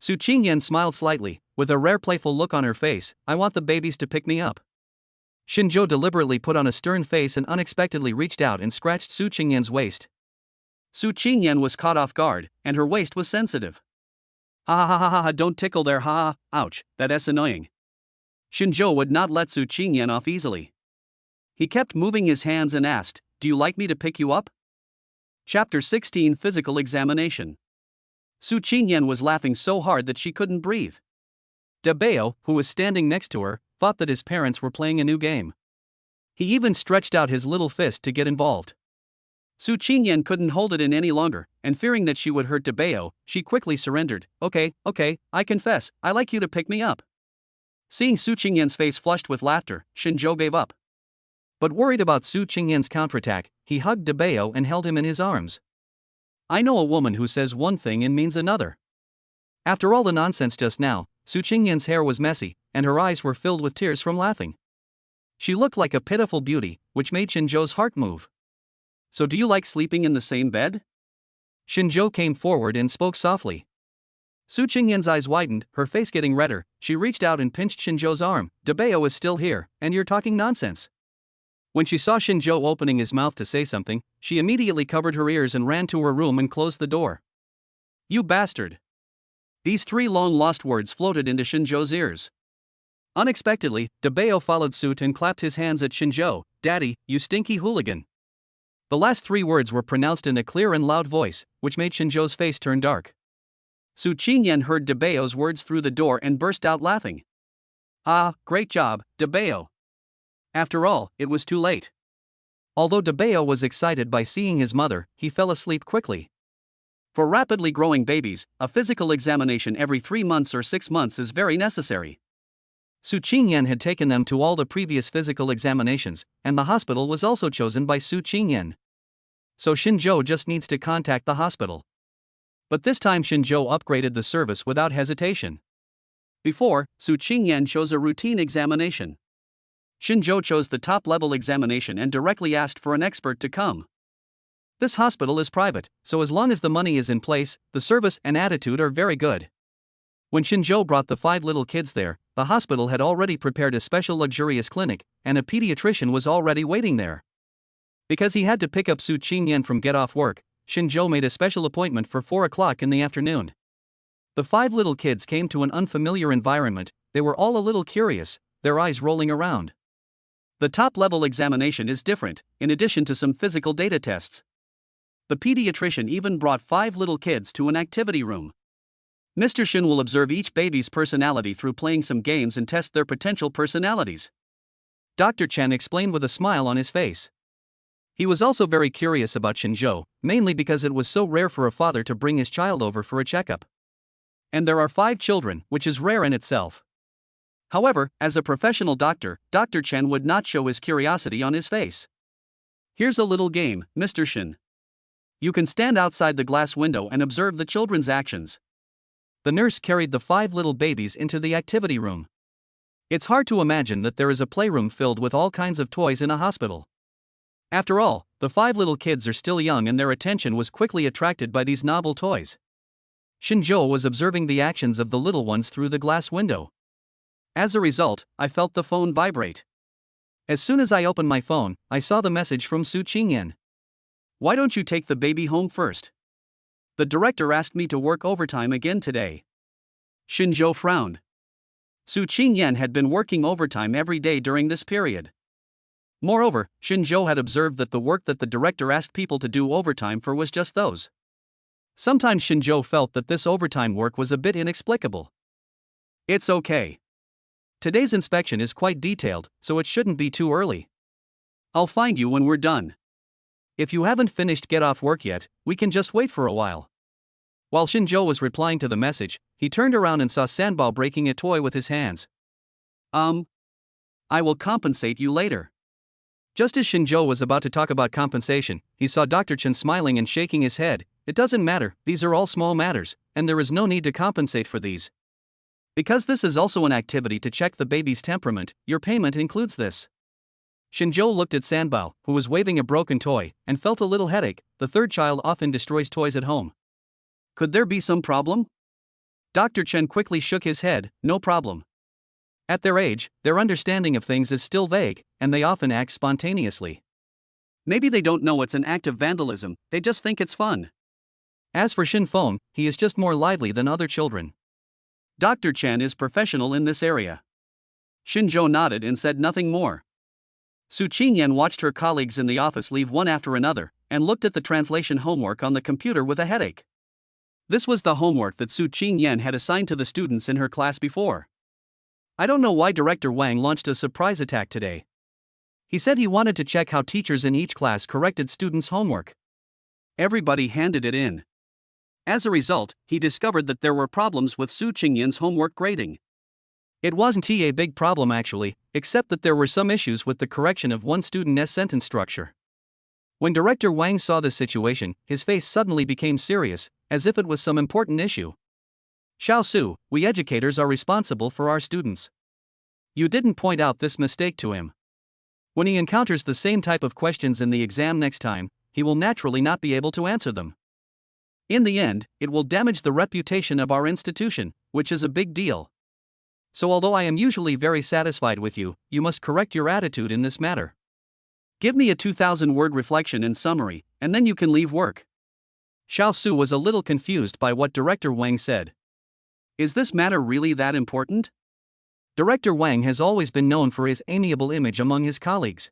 A: Su Qingyan smiled slightly, with a rare playful look on her face, I want the babies to pick me up. Shinjo deliberately put on a stern face and unexpectedly reached out and scratched Su Qingyan's waist. Su Qingyan was caught off guard, and her waist was sensitive. Ha ha ha ha ha, don't tickle there, ha ha, ouch, that's annoying. Shinjo would not let Su Qingyan off easily. He kept moving his hands and asked, do you like me to pick you up? Chapter 16 Physical Examination. Su Qingyan was laughing so hard that she couldn't breathe. Debeo, who was standing next to her, thought that his parents were playing a new game. He even stretched out his little fist to get involved. Su Qingyan couldn't hold it in any longer, and fearing that she would hurt Debeo, she quickly surrendered. Okay, I confess, I like you to pick me up. Seeing Su Qingyan's face flushed with laughter, Shinjo gave up. But worried about Su Qingyan's counterattack, he hugged Debeo and held him in his arms. I know a woman who says one thing and means another. After all the nonsense just now, Su Qingyan's hair was messy, and her eyes were filled with tears from laughing. She looked like a pitiful beauty, which made Shinjo's heart move. So do you like sleeping in the same bed? Shinjo came forward and spoke softly. Su Qingyan's eyes widened, her face getting redder, she reached out and pinched Shinjo's arm. Debeo is still here, and you're talking nonsense. When she saw Shinjo opening his mouth to say something, she immediately covered her ears and ran to her room and closed the door. You bastard! These 3 long-lost words floated into Shinjo's ears. Unexpectedly, Debeo followed suit and clapped his hands at Shinjo. Daddy, you stinky hooligan. The last 3 words were pronounced in a clear and loud voice, which made Shinjo's face turn dark. Su Qingyan heard Debeo's words through the door and burst out laughing. Ah, great job, Debeo. After all, it was too late. Although Debeo was excited by seeing his mother, he fell asleep quickly. For rapidly growing babies, a physical examination every 3 months or 6 months is very necessary. Su Qingyan had taken them to all the previous physical examinations, and the hospital was also chosen by Su Qingyan. So Shinjo just needs to contact the hospital. But this time Shinjo upgraded the service without hesitation. Before, Su Qingyan chose a routine examination. Shinjo chose the top-level examination and directly asked for an expert to come. This hospital is private, so as long as the money is in place, the service and attitude are very good. When Shinjo brought the 5 little kids there, the hospital had already prepared a special luxurious clinic, and a pediatrician was already waiting there. Because he had to pick up Su Qingyan from get-off work, Shinjo made a special appointment for 4 o'clock in the afternoon. The 5 little kids came to an unfamiliar environment, they were all a little curious, their eyes rolling around. The top-level examination is different, in addition to some physical data tests. The pediatrician even brought 5 little kids to an activity room. Mr. Shin will observe each baby's personality through playing some games and test their potential personalities. Dr. Chen explained with a smile on his face. He was also very curious about Xinzhou, mainly because it was so rare for a father to bring his child over for a checkup. And there are 5 children, which is rare in itself. However, as a professional doctor, Dr. Chen would not show his curiosity on his face. Here's a little game, Mr. Shen. You can stand outside the glass window and observe the children's actions. The nurse carried the 5 little babies into the activity room. It's hard to imagine that there is a playroom filled with all kinds of toys in a hospital. After all, the 5 little kids are still young and their attention was quickly attracted by these novel toys. Xinzhou was observing the actions of the little ones through the glass window. As a result, I felt the phone vibrate. As soon as I opened my phone, I saw the message from Su Qingyan. Why don't you take the baby home first? The director asked me to work overtime again today. Xinzhou frowned. Su Qingyan had been working overtime every day during this period. Moreover, Xinzhou had observed that the work that the director asked people to do overtime for was just those. Sometimes Xinzhou felt that this overtime work was a bit inexplicable. It's okay. Today's inspection is quite detailed, so it shouldn't be too early. I'll find you when we're done. If you haven't finished get off work yet, we can just wait for a while. While Xinzhou was replying to the message, he turned around and saw Sanbao breaking a toy with his hands. I will compensate you later. Just as Xinzhou was about to talk about compensation, he saw Dr. Chen smiling and shaking his head. It doesn't matter, these are all small matters, and there is no need to compensate for these. Because this is also an activity to check the baby's temperament, your payment includes this. Xinzhou looked at Sanbao, who was waving a broken toy, and felt a little headache. The 3rd child often destroys toys at home. Could there be some problem? Dr. Chen quickly shook his head. No problem. At their age, their understanding of things is still vague, and they often act spontaneously. Maybe they don't know it's an act of vandalism, they just think it's fun. As for Xin Feng, he is just more lively than other children. Dr. Chen is professional in this area. Xinzhou nodded and said nothing more. Su Qingyan watched her colleagues in the office leave one after another, and looked at the translation homework on the computer with a headache. This was the homework that Su Qingyan had assigned to the students in her class before. I don't know why Director Wang launched a surprise attack today. He said he wanted to check how teachers in each class corrected students' homework. Everybody handed it in. As a result, he discovered that there were problems with Su Qingyan's homework grading. It wasn't a big problem actually, except that there were some issues with the correction of one student's sentence structure. When Director Wang saw this situation, his face suddenly became serious, as if it was some important issue. Xiao Su, we educators are responsible for our students. You didn't point out this mistake to him. When he encounters the same type of questions in the exam next time, he will naturally not be able to answer them. In the end, it will damage the reputation of our institution, which is a big deal. So although I am usually very satisfied with you, you must correct your attitude in this matter. Give me a 2,000-word reflection and summary, and then you can leave work. Xiao Su was a little confused by what Director Wang said. Is this matter really that important? Director Wang has always been known for his amiable image among his colleagues.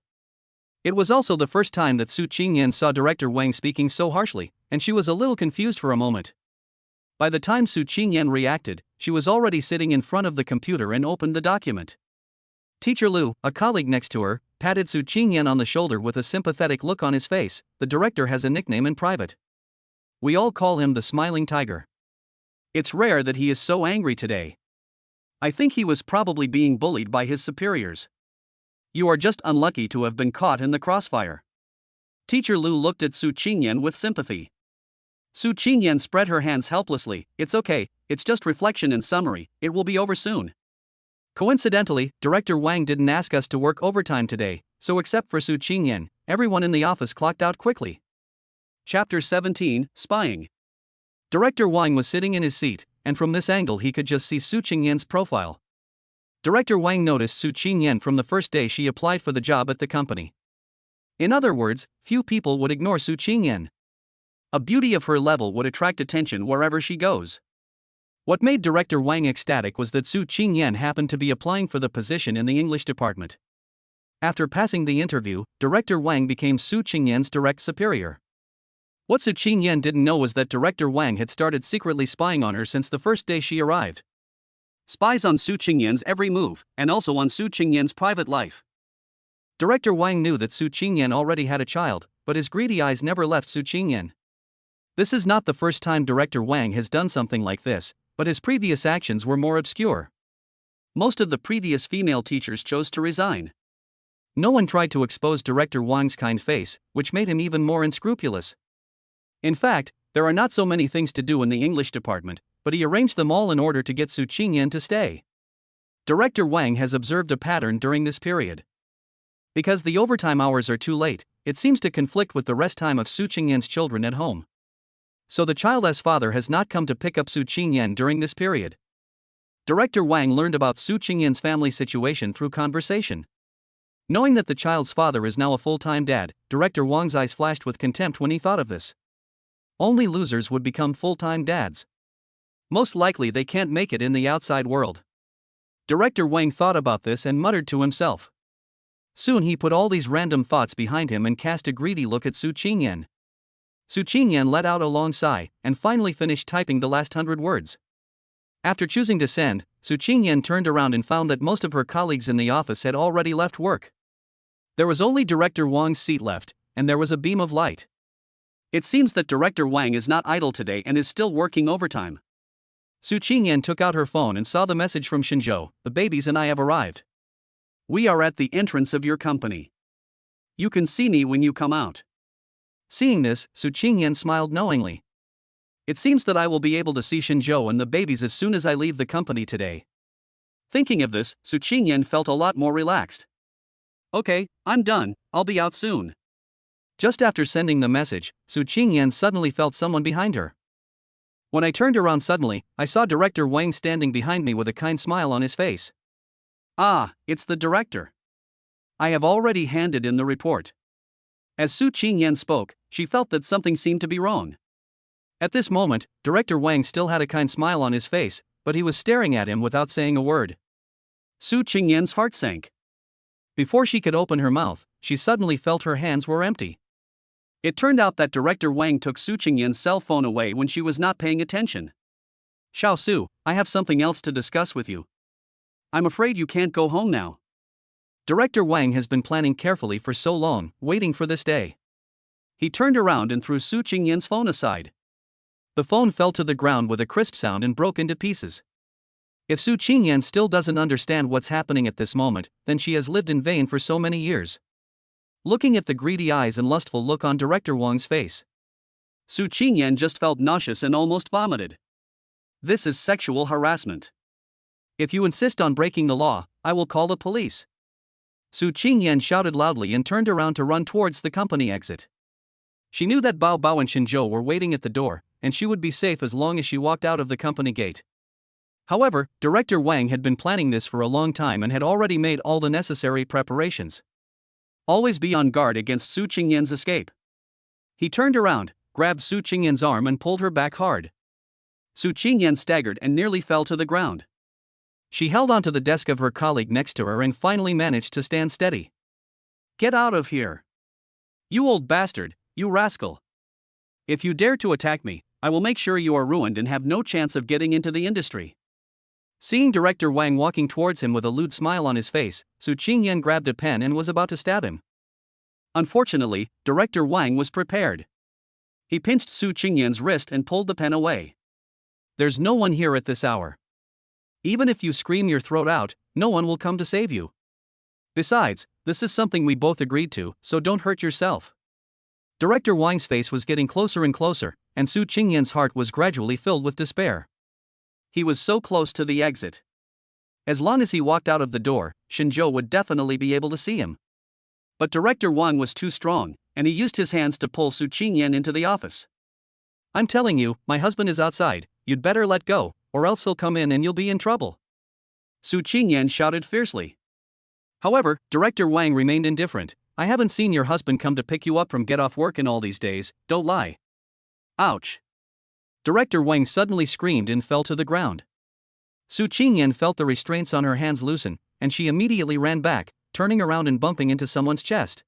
A: It was also the first time that Su Qingyan saw Director Wang speaking so harshly, and she was a little confused for a moment. By the time Su Qingyan reacted, she was already sitting in front of the computer and opened the document. Teacher Lu, a colleague next to her, patted Su Qingyan on the shoulder with a sympathetic look on his face. The director has a nickname in private. We all call him the Smiling Tiger. It's rare that he is so angry today. I think he was probably being bullied by his superiors. You are just unlucky to have been caught in the crossfire. Teacher Lu looked at Su Qingyan with sympathy. Su Qingyan spread her hands helplessly. It's okay, it's just reflection and summary, it will be over soon. Coincidentally, Director Wang didn't ask us to work overtime today, so except for Su Qingyan, everyone in the office clocked out quickly. Chapter 17, Spying. Director Wang was sitting in his seat, and from this angle he could just see Su Qingyan's profile. Director Wang noticed Su Qingyan from the first day she applied for the job at the company. In other words, few people would ignore Su Qingyan. A beauty of her level would attract attention wherever she goes. What made Director Wang ecstatic was that Su Qingyan happened to be applying for the position in the English department. After passing the interview, Director Wang became Su Qingyan's direct superior. What Su Qingyan didn't know was that Director Wang had started secretly spying on her since the first day she arrived. Spies on Su Qingyan's every move, and also on Su Qingyan's private life. Director Wang knew that Su Qingyan already had a child, but his greedy eyes never left Su Qingyan. This is not the first time Director Wang has done something like this, but his previous actions were more obscure. Most of the previous female teachers chose to resign. No one tried to expose Director Wang's kind face, which made him even more unscrupulous. In fact, there are not so many things to do in the English department, but he arranged them all in order to get Su Qingyan to stay. Director Wang has observed a pattern during this period. Because the overtime hours are too late, it seems to conflict with the rest time of Su Qingyan's children at home. So the child's father has not come to pick up Su Qingyan during this period. Director Wang learned about Su Qingyan's family situation through conversation. Knowing that the child's father is now a full-time dad, Director Wang's eyes flashed with contempt when he thought of this. Only losers would become full-time dads. Most likely they can't make it in the outside world. Director Wang thought about this and muttered to himself. Soon he put all these random thoughts behind him and cast a greedy look at Su Qingyan. Su Qingyan let out a long sigh, and finally finished typing the last 100 words. After choosing to send, Su Qingyan turned around and found that most of her colleagues in the office had already left work. There was only Director Wang's seat left, and there was a beam of light. It seems that Director Wang is not idle today and is still working overtime. Su Qingyan took out her phone and saw the message from Shinzhou, "The babies and I have arrived. We are at the entrance of your company. You can see me when you come out." Seeing this, Su Qingyan smiled knowingly. It seems that I will be able to see Shinzhou and the babies as soon as I leave the company today. Thinking of this, Su Qingyan felt a lot more relaxed. Okay, I'm done, I'll be out soon. Just after sending the message, Su Qingyan suddenly felt someone behind her. When I turned around suddenly, I saw Director Wang standing behind me with a kind smile on his face. Ah, it's the director. I have already handed in the report. As Su Qingyan spoke, she felt that something seemed to be wrong. At this moment, Director Wang still had a kind smile on his face, but he was staring at him without saying a word. Su Qingyan's heart sank. Before she could open her mouth, she suddenly felt her hands were empty. It turned out that Director Wang took Su Qingyan's cell phone away when she was not paying attention. "Xiao Su, I have something else to discuss with you. I'm afraid you can't go home now." Director Wang has been planning carefully for so long, waiting for this day. He turned around and threw Su Qingyan's phone aside. The phone fell to the ground with a crisp sound and broke into pieces. If Su Qingyan still doesn't understand what's happening at this moment, then she has lived in vain for so many years. Looking at the greedy eyes and lustful look on Director Wang's face, Su Qingyan just felt nauseous and almost vomited. This is sexual harassment. If you insist on breaking the law, I will call the police. Su Qingyan shouted loudly and turned around to run towards the company exit. She knew that Bao Bao and Shinzhou were waiting at the door, and she would be safe as long as she walked out of the company gate. However, Director Wang had been planning this for a long time and had already made all the necessary preparations. Always be on guard against Su Qingyan's escape. He turned around, grabbed Su Qingyan's arm and pulled her back hard. Su Qingyan staggered and nearly fell to the ground. She held onto the desk of her colleague next to her and finally managed to stand steady. "Get out of here! You old bastard, you rascal! If you dare to attack me, I will make sure you are ruined and have no chance of getting into the industry." Seeing Director Wang walking towards him with a lewd smile on his face, Su Qingyan grabbed a pen and was about to stab him. Unfortunately, Director Wang was prepared. He pinched Su Qingyan's wrist and pulled the pen away. "There's no one here at this hour. Even if you scream your throat out, no one will come to save you. Besides, this is something we both agreed to, so don't hurt yourself." Director Wang's face was getting closer and closer, and Su Qingyan's heart was gradually filled with despair. He was so close to the exit. As long as he walked out of the door, Shinzhou would definitely be able to see him. But Director Wang was too strong, and he used his hands to pull Su Qingyan into the office. "I'm telling you, my husband is outside, you'd better let go, or else he'll come in and you'll be in trouble," Su Qingyan shouted fiercely. However, Director Wang remained indifferent. "I haven't seen your husband come to pick you up from get off work in all these days, don't lie." Ouch! Director Wang suddenly screamed and fell to the ground. Su Qingyan felt the restraints on her hands loosen, and she immediately ran back, turning around and bumping into someone's chest.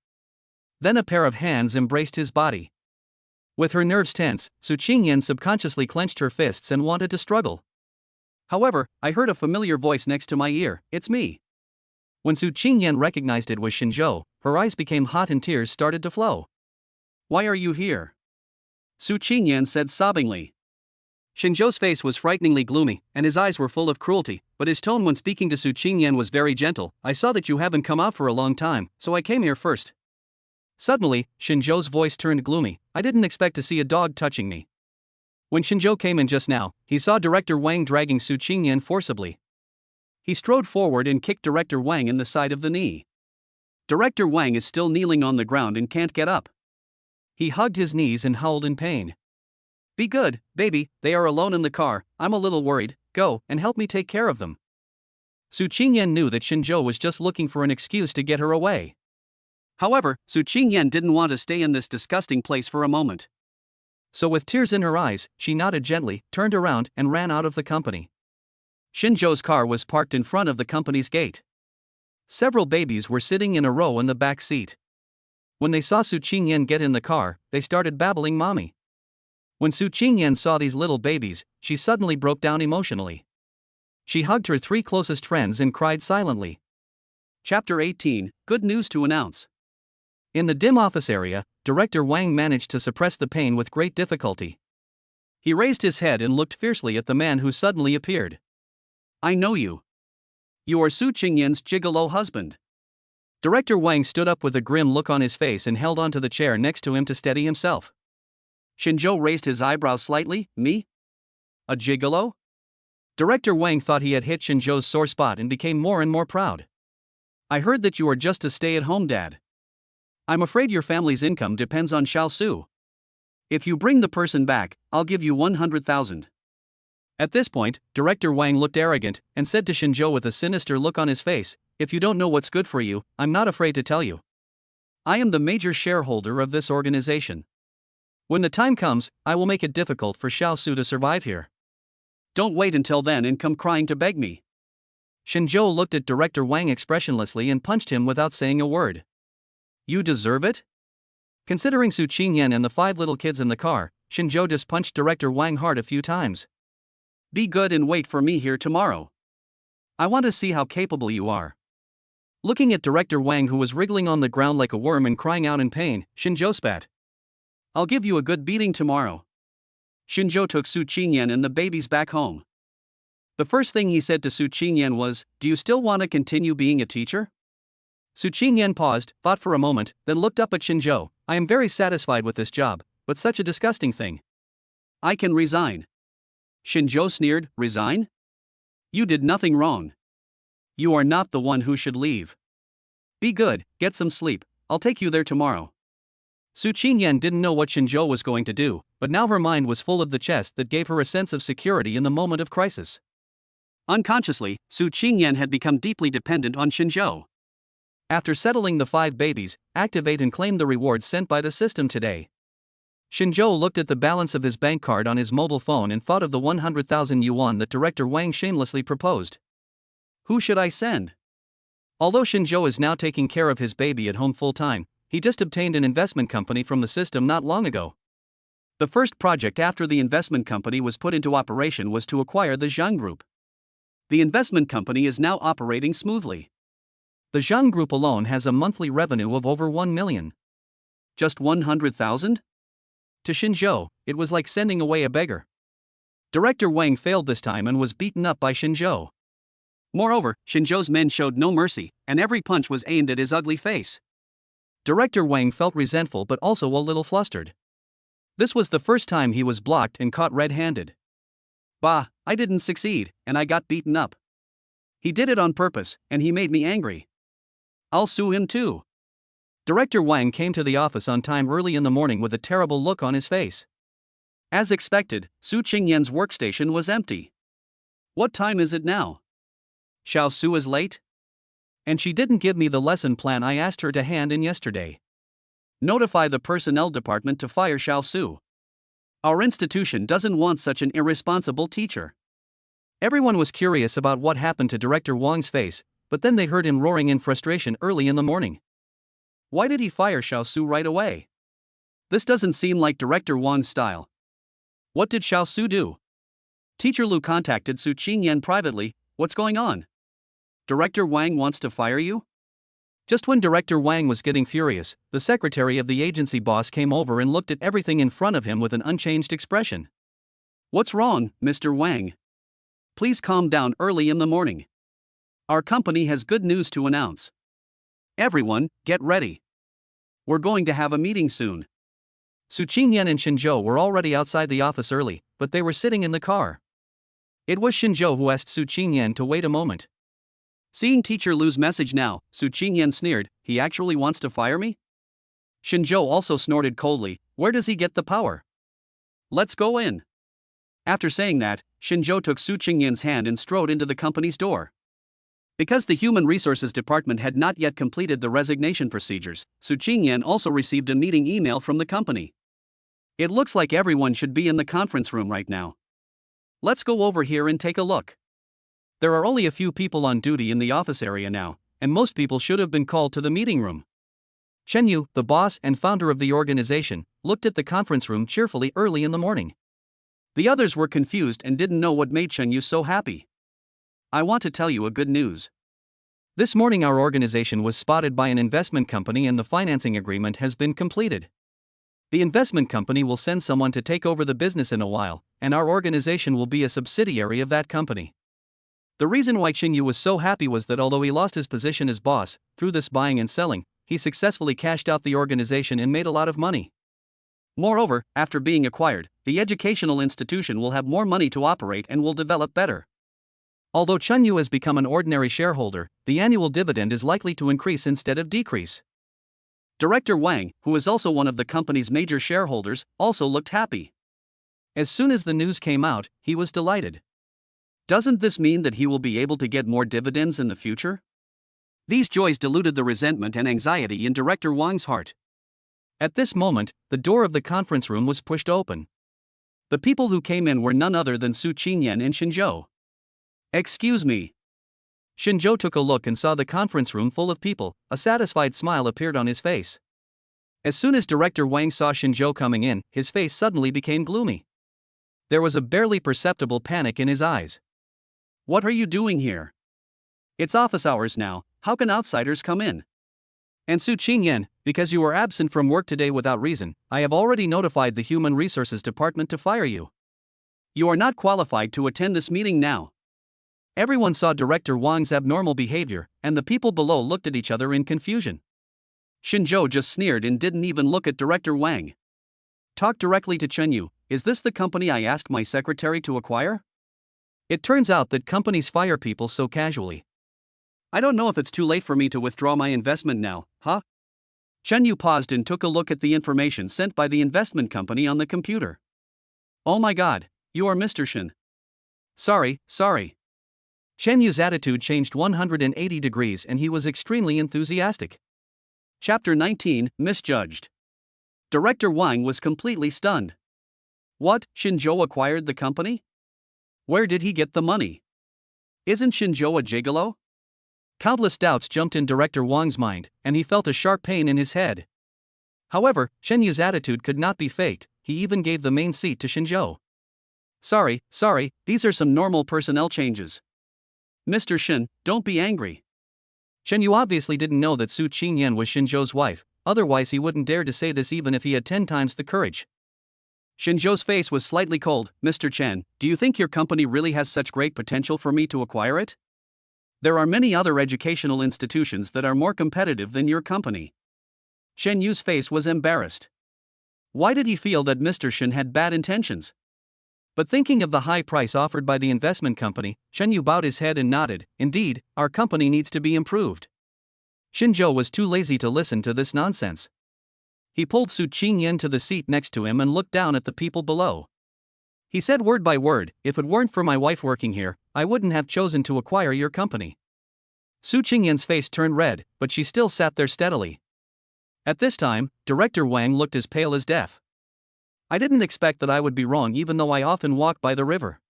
A: Then a pair of hands embraced his body. With her nerves tense, Su Qingyan subconsciously clenched her fists and wanted to struggle. However, I heard a familiar voice next to my ear, "It's me." When Su Qingyan recognized it was Shinzhou, her eyes became hot and tears started to flow. Why are you here? Su Qingyan said sobbingly. Shinzhou's face was frighteningly gloomy, and his eyes were full of cruelty, but his tone when speaking to Su Qingyan was very gentle. I saw that you haven't come out for a long time, so I came here first. Suddenly, Shinzhou's voice turned gloomy. I didn't expect to see a dog touching me. When Shinzhou came in just now, he saw Director Wang dragging Su Qingyan forcibly. He strode forward and kicked Director Wang in the side of the knee. Director Wang is still kneeling on the ground and can't get up. He hugged his knees and howled in pain. Be good, baby, they are alone in the car, I'm a little worried, go and help me take care of them. Su Qingyan knew that Shinzhou was just looking for an excuse to get her away. However, Su Qingyan didn't want to stay in this disgusting place for a moment. So with tears in her eyes, she nodded gently, turned around and ran out of the company. Shinzhou's car was parked in front of the company's gate. Several babies were sitting in a row in the back seat. When they saw Su Qingyan get in the car, they started babbling mommy. When Su Qingyan saw these little babies, she suddenly broke down emotionally. She hugged her 3 closest friends and cried silently. Chapter 18, Good News to Announce. In the dim office area, Director Wang managed to suppress the pain with great difficulty. He raised his head and looked fiercely at the man who suddenly appeared. I know you. You are Su Qingyan's gigolo husband. Director Wang stood up with a grim look on his face and held onto the chair next to him to steady himself. Shinzhou raised his eyebrows slightly. Me? A gigolo? Director Wang thought he had hit Shinzhou's sore spot and became more and more proud. I heard that you are just a stay-at-home dad. I'm afraid your family's income depends on Xiaosu. If you bring the person back, I'll give you 100,000. At this point, Director Wang looked arrogant and said to Shinzhou with a sinister look on his face, if you don't know what's good for you, I'm not afraid to tell you. I am the major shareholder of this organization. When the time comes, I will make it difficult for Xiaosu to survive here. Don't wait until then and come crying to beg me. Shinzhou looked at Director Wang expressionlessly and punched him without saying a word. You deserve it? Considering Su Qingyan and the 5 little kids in the car, Shinzhou just punched Director Wang hard a few times. Be good and wait for me here tomorrow. I want to see how capable you are. Looking at Director Wang, who was wriggling on the ground like a worm and crying out in pain, Shinzhou spat. I'll give you a good beating tomorrow. Shinzhou took Su Qingyan and the babies back home. The first thing he said to Su Qingyan was, do you still want to continue being a teacher? Su Qingyan paused, thought for a moment, then looked up at Shinzhou. I am very satisfied with this job, but such a disgusting thing. I can resign. Shinzhou sneered, resign? You did nothing wrong. You are not the one who should leave. Be good, get some sleep, I'll take you there tomorrow. Su Qingyan didn't know what Shinzhou was going to do, but now her mind was full of the chest that gave her a sense of security in the moment of crisis. Unconsciously, Su Qingyan had become deeply dependent on Shinzhou. After settling the 5 babies, activate and claim the rewards sent by the system today. Shinzhou looked at the balance of his bank card on his mobile phone and thought of the 100,000 yuan that Director Wang shamelessly proposed. Who should I send? Although Shinzhou is now taking care of his baby at home full-time, he just obtained an investment company from the system not long ago. The first project after the investment company was put into operation was to acquire the Zhang Group. The investment company is now operating smoothly. The Zhang Group alone has a monthly revenue of over 1 million. Just 100,000? To Shinzhou, it was like sending away a beggar. Director Wang failed this time and was beaten up by Shinzhou. Moreover, Shinzhou's men showed no mercy, and every punch was aimed at his ugly face. Director Wang felt resentful but also a little flustered. This was the first time he was blocked and caught red-handed. Bah, I didn't succeed, and I got beaten up. He did it on purpose, and he made me angry. I'll sue him too. Director Wang came to the office on time early in the morning with a terrible look on his face. As expected, Su Qingyan's workstation was empty. What time is it now? Xiaosu is late? And she didn't give me the lesson plan I asked her to hand in yesterday. Notify the personnel department to fire Xiaosu. Our institution doesn't want such an irresponsible teacher. Everyone was curious about what happened to Director Wang's face, but then they heard him roaring in frustration early in the morning. Why did he fire Xiaosu right away? This doesn't seem like Director Wang's style. What did Xiaosu do? Teacher Lu contacted Su Qingyan privately. What's going on? Director Wang wants to fire you? Just when Director Wang was getting furious, the secretary of the agency boss came over and looked at everything in front of him with an unchanged expression. "What's wrong, Mr. Wang? Please calm down early in the morning. Our company has good news to announce. Everyone, get ready. We're going to have a meeting soon." Su Qingyan and Xinzhou were already outside the office early, but they were sitting in the car. It was Xinzhou who asked Su Qingyan to wait a moment. "Seeing teacher lose message now," Su Qingyan sneered. "He actually wants to fire me?" Xinzhou also snorted coldly. "Where does he get the power? Let's go in." After saying that, Xinzhou took Su Qingyan's hand and strode into the company's door. Because the Human Resources Department had not yet completed the resignation procedures, Su Qingyan also received a meeting email from the company. "It looks like everyone should be in the conference room right now. Let's go over here and take a look. There are only a few people on duty in the office area now, and most people should have been called to the meeting room." Chen Yu, the boss and founder of the organization, looked at the conference room cheerfully early in the morning. The others were confused and didn't know what made Chen Yu so happy. "I want to tell you a good news. This morning our organization was spotted by an investment company and the financing agreement has been completed. The investment company will send someone to take over the business in a while, and our organization will be a subsidiary of that company." The reason why Chen Yu was so happy was that although he lost his position as boss, through this buying and selling, he successfully cashed out the organization and made a lot of money. Moreover, after being acquired, the educational institution will have more money to operate and will develop better. Although Chen Yu has become an ordinary shareholder, the annual dividend is likely to increase instead of decrease. Director Wang, who is also one of the company's major shareholders, also looked happy. As soon as the news came out, he was delighted. Doesn't this mean that he will be able to get more dividends in the future? These joys diluted the resentment and anxiety in Director Wang's heart. At this moment, the door of the conference room was pushed open. The people who came in were none other than Su Qingyan and Xinzhou. "Excuse me." Xinzhou took a look and saw the conference room full of people. A satisfied smile appeared on his face. As soon as Director Wang saw Xinzhou coming in, his face suddenly became gloomy. There was a barely perceptible panic in his eyes. "What are you doing here? It's office hours now, how can outsiders come in?" And Su Qingyan, "Because you were absent from work today without reason, I have already notified the Human Resources Department to fire you. You are not qualified to attend this meeting now." Everyone saw Director Wang's abnormal behavior, and the people below looked at each other in confusion. Xinzhou just sneered and didn't even look at Director Wang. "Talk directly to Chen Yu. Is this the company I asked my secretary to acquire? It turns out that companies fire people so casually. I don't know if it's too late for me to withdraw my investment now, huh?" Chen Yu paused and took a look at the information sent by the investment company on the computer. "Oh my god, you are Mr. Shen. Sorry. Chen Yu's attitude changed 180 degrees and he was extremely enthusiastic. Chapter 19, Misjudged. Director Wang was completely stunned. What, Xinzhou acquired the company? Where did he get the money? Isn't Xinzhou a gigolo? Countless doubts jumped in Director Wang's mind, and he felt a sharp pain in his head. However, Chen Yu's attitude could not be faked. He even gave the main seat to Xinzhou. Sorry, these are some normal personnel changes. Mr. Shen, don't be angry." Chen Yu obviously didn't know that Su Qingyan was Xinzhou's wife, otherwise he wouldn't dare to say this even if he had 10 times the courage. Xinzhou's face was slightly cold. "Mr. Chen, do you think your company really has such great potential for me to acquire it? There are many other educational institutions that are more competitive than your company." Chen Yu's face was embarrassed. Why did he feel that Mr. Shen had bad intentions? But thinking of the high price offered by the investment company, Chen Yu bowed his head and nodded. "Indeed, our company needs to be improved." Xinzhou was too lazy to listen to this nonsense. He pulled Su Qingyan to the seat next to him and looked down at the people below. He said word by word, "If it weren't for my wife working here, I wouldn't have chosen to acquire your company." Su Qingyan's face turned red, but she still sat there steadily. At this time, Director Wang looked as pale as death. "I didn't expect that I would be wrong even though I often walk by the river.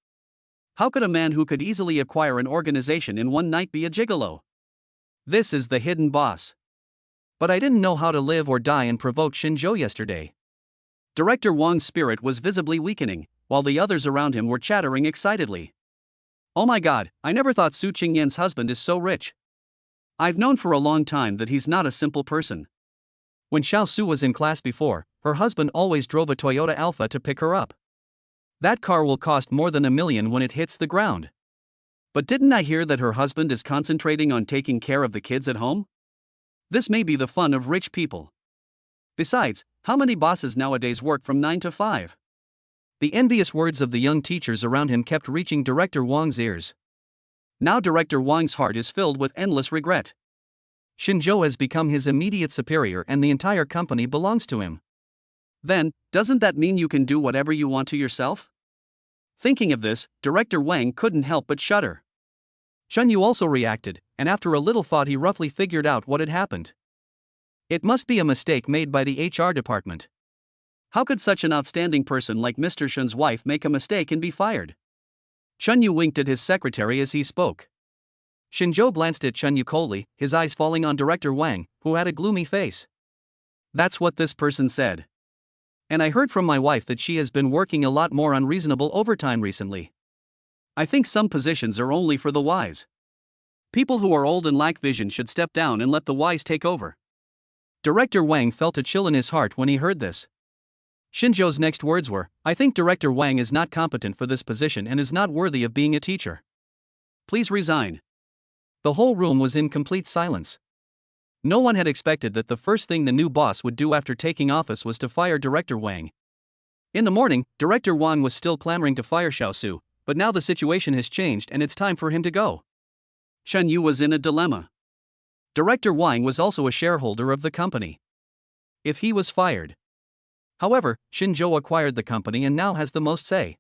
A: How could a man who could easily acquire an organization in one night be a gigolo? This is the hidden boss. But I didn't know how to live or die and provoke Xinzhou yesterday." Director Wang's spirit was visibly weakening, while the others around him were chattering excitedly. "Oh my god, I never thought Su Qingyan's husband is so rich. I've known for a long time that he's not a simple person. When Xiao Su was in class before, her husband always drove a Toyota Alpha to pick her up. That car will cost more than $1 million when it hits the ground. But didn't I hear that her husband is concentrating on taking care of the kids at home? This may be the fun of rich people. Besides, how many bosses nowadays work from 9 to 5? The envious words of the young teachers around him kept reaching Director Wang's ears. Now Director Wang's heart is filled with endless regret. Xinzhou has become his immediate superior and the entire company belongs to him. Then, doesn't that mean you can do whatever you want to yourself? Thinking of this, Director Wang couldn't help but shudder. Chun Yu also reacted, and after a little thought he roughly figured out what had happened. It must be a mistake made by the HR department. How could such an outstanding person like Mr. Shun's wife make a mistake and be fired? Chun Yu winked at his secretary as he spoke. Xinzhou glanced at Chun Yu coldly, his eyes falling on Director Wang, who had a gloomy face. That's what this person said. And I heard from my wife that she has been working a lot more unreasonable overtime recently. I think some positions are only for the wise. People who are old and lack vision should step down and let the wise take over. Director Wang felt a chill in his heart when he heard this. Xinzhou's next words were, I think Director Wang is not competent for this position and is not worthy of being a teacher. Please resign. The whole room was in complete silence. No one had expected that the first thing the new boss would do after taking office was to fire Director Wang. In the morning, Director Wang was still clamoring to fire Xiao Su, but now the situation has changed and it's time for him to go. Chun Yu was in a dilemma. Director Wang was also a shareholder of the company. If he was fired. However, Xinzhou acquired the company and now has the most say.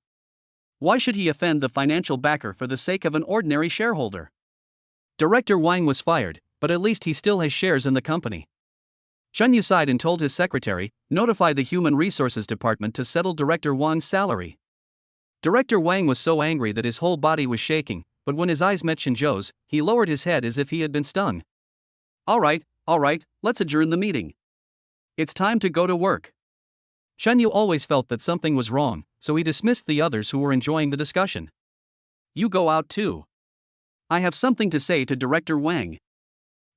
A: Why should he offend the financial backer for the sake of an ordinary shareholder? Director Wang was fired, but at least he still has shares in the company. Chun Yu sighed and told his secretary, notify the Human Resources Department to settle Director Wang's salary. Director Wang was so angry that his whole body was shaking, but when his eyes met Xinzhou's, he lowered his head as if he had been stung. All right, let's adjourn the meeting. It's time to go to work. Chun Yu always felt that something was wrong, so he dismissed the others who were enjoying the discussion. You go out too. I have something to say to Director Wang.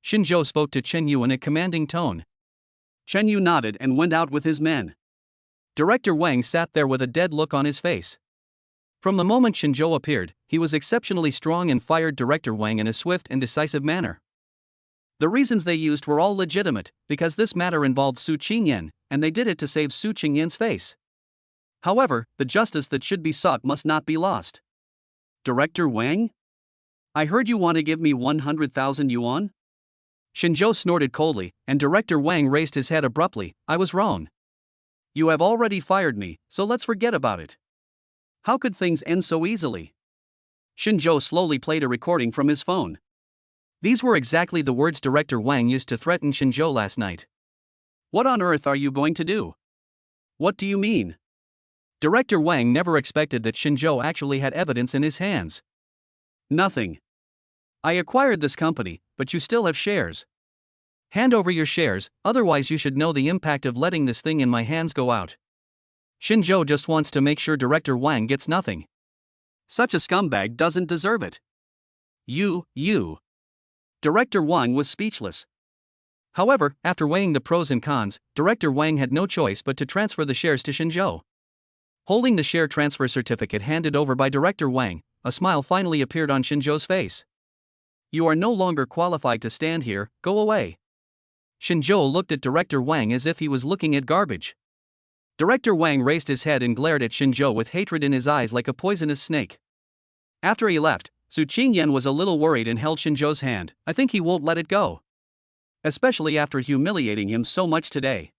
A: Xinzhou spoke to Chen Yu in a commanding tone. Chen Yu nodded and went out with his men. Director Wang sat there with a dead look on his face. From the moment Xinzhou appeared, he was exceptionally strong and fired Director Wang in a swift and decisive manner. The reasons they used were all legitimate, because this matter involved Su Qingyan, and they did it to save Su Qingyan's face. However, the justice that should be sought must not be lost. Director Wang? I heard you want to give me 100,000 yuan? Xinzhou snorted coldly, and Director Wang raised his head abruptly. I was wrong. You have already fired me, so let's forget about it. How could things end so easily? Xinzhou slowly played a recording from his phone. These were exactly the words Director Wang used to threaten Xinzhou last night. What on earth are you going to do? What do you mean? Director Wang never expected that Xinzhou actually had evidence in his hands. Nothing. I acquired this company, but you still have shares. Hand over your shares, otherwise you should know the impact of letting this thing in my hands go out. Xinzhou just wants to make sure Director Wang gets nothing. Such a scumbag doesn't deserve it. You. Director Wang was speechless. However, after weighing the pros and cons, Director Wang had no choice but to transfer the shares to Xinzhou. Holding the share transfer certificate handed over by Director Wang, a smile finally appeared on Xinzhou's face. You are no longer qualified to stand here, go away. Xinzhou looked at Director Wang as if he was looking at garbage. Director Wang raised his head and glared at Xinzhou with hatred in his eyes like a poisonous snake. After he left, Su Qingyan was a little worried and held Xinzhou's hand. I think he won't let it go. Especially after humiliating him so much today.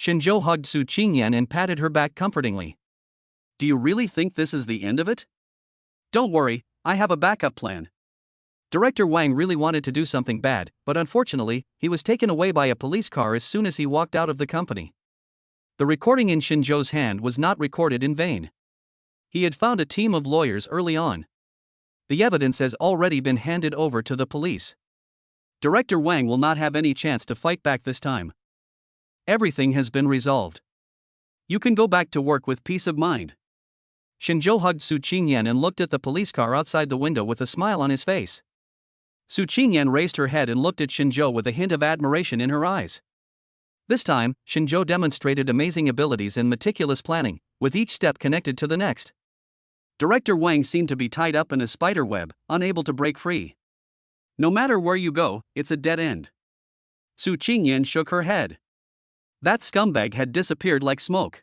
A: Xinzhou hugged Su Qingyan and patted her back comfortingly. Do you really think this is the end of it? Don't worry, I have a backup plan. Director Wang really wanted to do something bad, but unfortunately, he was taken away by a police car as soon as he walked out of the company. The recording in Xinzhou's hand was not recorded in vain. He had found a team of lawyers early on. The evidence has already been handed over to the police. Director Wang will not have any chance to fight back this time. Everything has been resolved. You can go back to work with peace of mind. Xinzhou hugged Su Qingyan and looked at the police car outside the window with a smile on his face. Su Qingyan raised her head and looked at Shinzhou with a hint of admiration in her eyes. This time, Shinzhou demonstrated amazing abilities and meticulous planning, with each step connected to the next. Director Wang seemed to be tied up in a spider web, unable to break free. No matter where you go, it's a dead end. Su Qingyan shook her head. That scumbag had disappeared like smoke.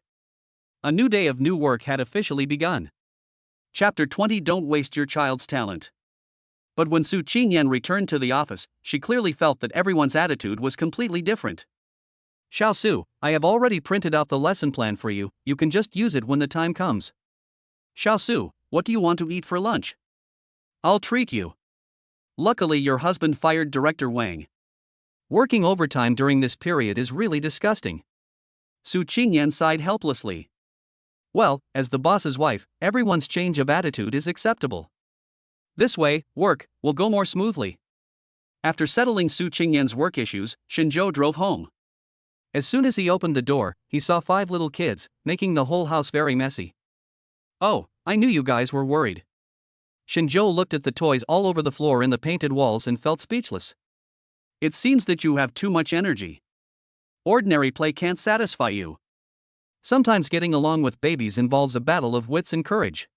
A: A new day of new work had officially begun. Chapter 20. Don't waste your child's talent. But when Su Qingyan returned to the office, she clearly felt that everyone's attitude was completely different. Xiaosu, I have already printed out the lesson plan for you, you can just use it when the time comes. Xiaosu, what do you want to eat for lunch? I'll treat you. Luckily your husband fired Director Wang. Working overtime during this period is really disgusting. Su Qingyan sighed helplessly. Well, as the boss's wife, everyone's change of attitude is acceptable. This way, work will go more smoothly. After settling Su Qingyan's work issues, Shinzhou drove home. As soon as he opened the door, he saw 5 little kids, making the whole house very messy. Oh, I knew you guys were worried. Shinzhou looked at the toys all over the floor and the painted walls and felt speechless. It seems that you have too much energy. Ordinary play can't satisfy you. Sometimes getting along with babies involves a battle of wits and courage.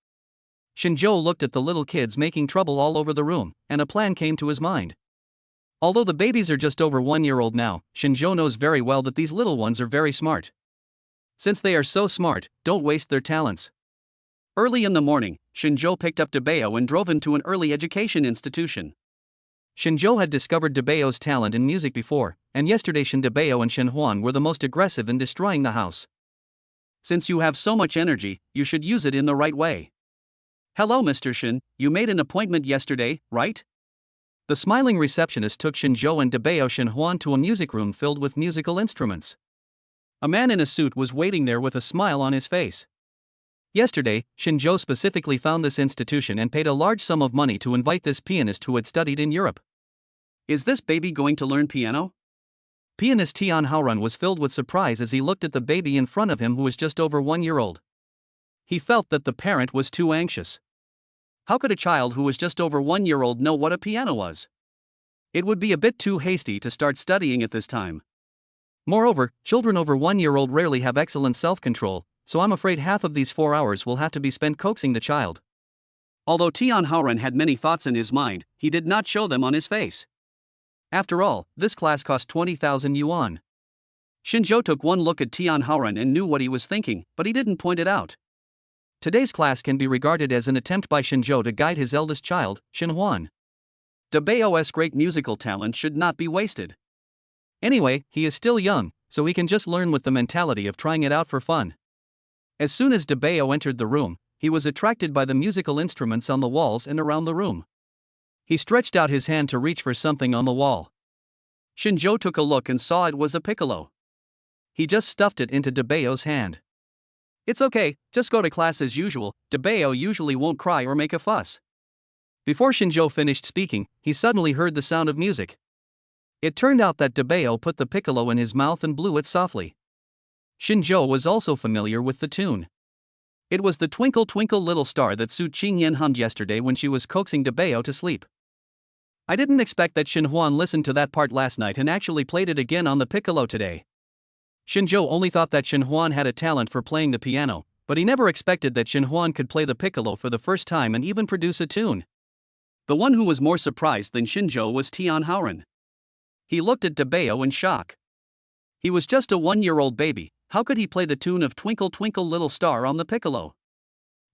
A: Shinzhou looked at the little kids making trouble all over the room, and a plan came to his mind. Although the babies are just over 1 year old now, Shinzhou knows very well that these little ones are very smart. Since they are so smart, don't waste their talents. Early in the morning, Shinzhou picked up Debeo and drove him to an early education institution. Shinzhou had discovered Debeo's talent in music before, and yesterday Debeo and Shenhuan were the most aggressive in destroying the house. Since you have so much energy, you should use it in the right way. Hello Mr. Shin, you made an appointment yesterday, right? The smiling receptionist took Shinzhou and Debeo Shenhuan to a music room filled with musical instruments. A man in a suit was waiting there with a smile on his face. Yesterday, Shinzhou specifically found this institution and paid a large sum of money to invite this pianist who had studied in Europe. Is this baby going to learn piano? Pianist Tian Haorun was filled with surprise as he looked at the baby in front of him who was just over 1 year old. He felt that the parent was too anxious. How could a child who was just over 1 year old know what a piano was? It would be a bit too hasty to start studying at this time. Moreover, children over 1 year old rarely have excellent self-control, so I'm afraid half of these 4 hours will have to be spent coaxing the child. Although Tian Haorun had many thoughts in his mind, he did not show them on his face. After all, this class cost 20,000 yuan. Shinzhou took one look at Tian Haorun and knew what he was thinking, but he didn't point it out. Today's class can be regarded as an attempt by Shinzhou to guide his eldest child, Shenhuan. Debeo's great musical talent should not be wasted. Anyway, he is still young, so he can just learn with the mentality of trying it out for fun. As soon as Debeo entered the room, he was attracted by the musical instruments on the walls and around the room. He stretched out his hand to reach for something on the wall. Shinzhou took a look and saw it was a piccolo. He just stuffed it into Debeo's hand. It's okay, just go to class as usual, Debeo usually won't cry or make a fuss. Before Shinzhou finished speaking, he suddenly heard the sound of music. It turned out that Debeo put the piccolo in his mouth and blew it softly. Shinzhou was also familiar with the tune. It was the Twinkle Twinkle Little Star that Su Qingyan hummed yesterday when she was coaxing Debeo to sleep. I didn't expect that Shenhuan listened to that part last night and actually played it again on the piccolo today. Shinzhou only thought that Shenhuan had a talent for playing the piano, but he never expected that Shenhuan could play the piccolo for the first time and even produce a tune. The one who was more surprised than Shinzhou was Tian Haorun. He looked at Debeo in shock. He was just a 1 year old baby, how could he play the tune of Twinkle Twinkle Little Star on the piccolo?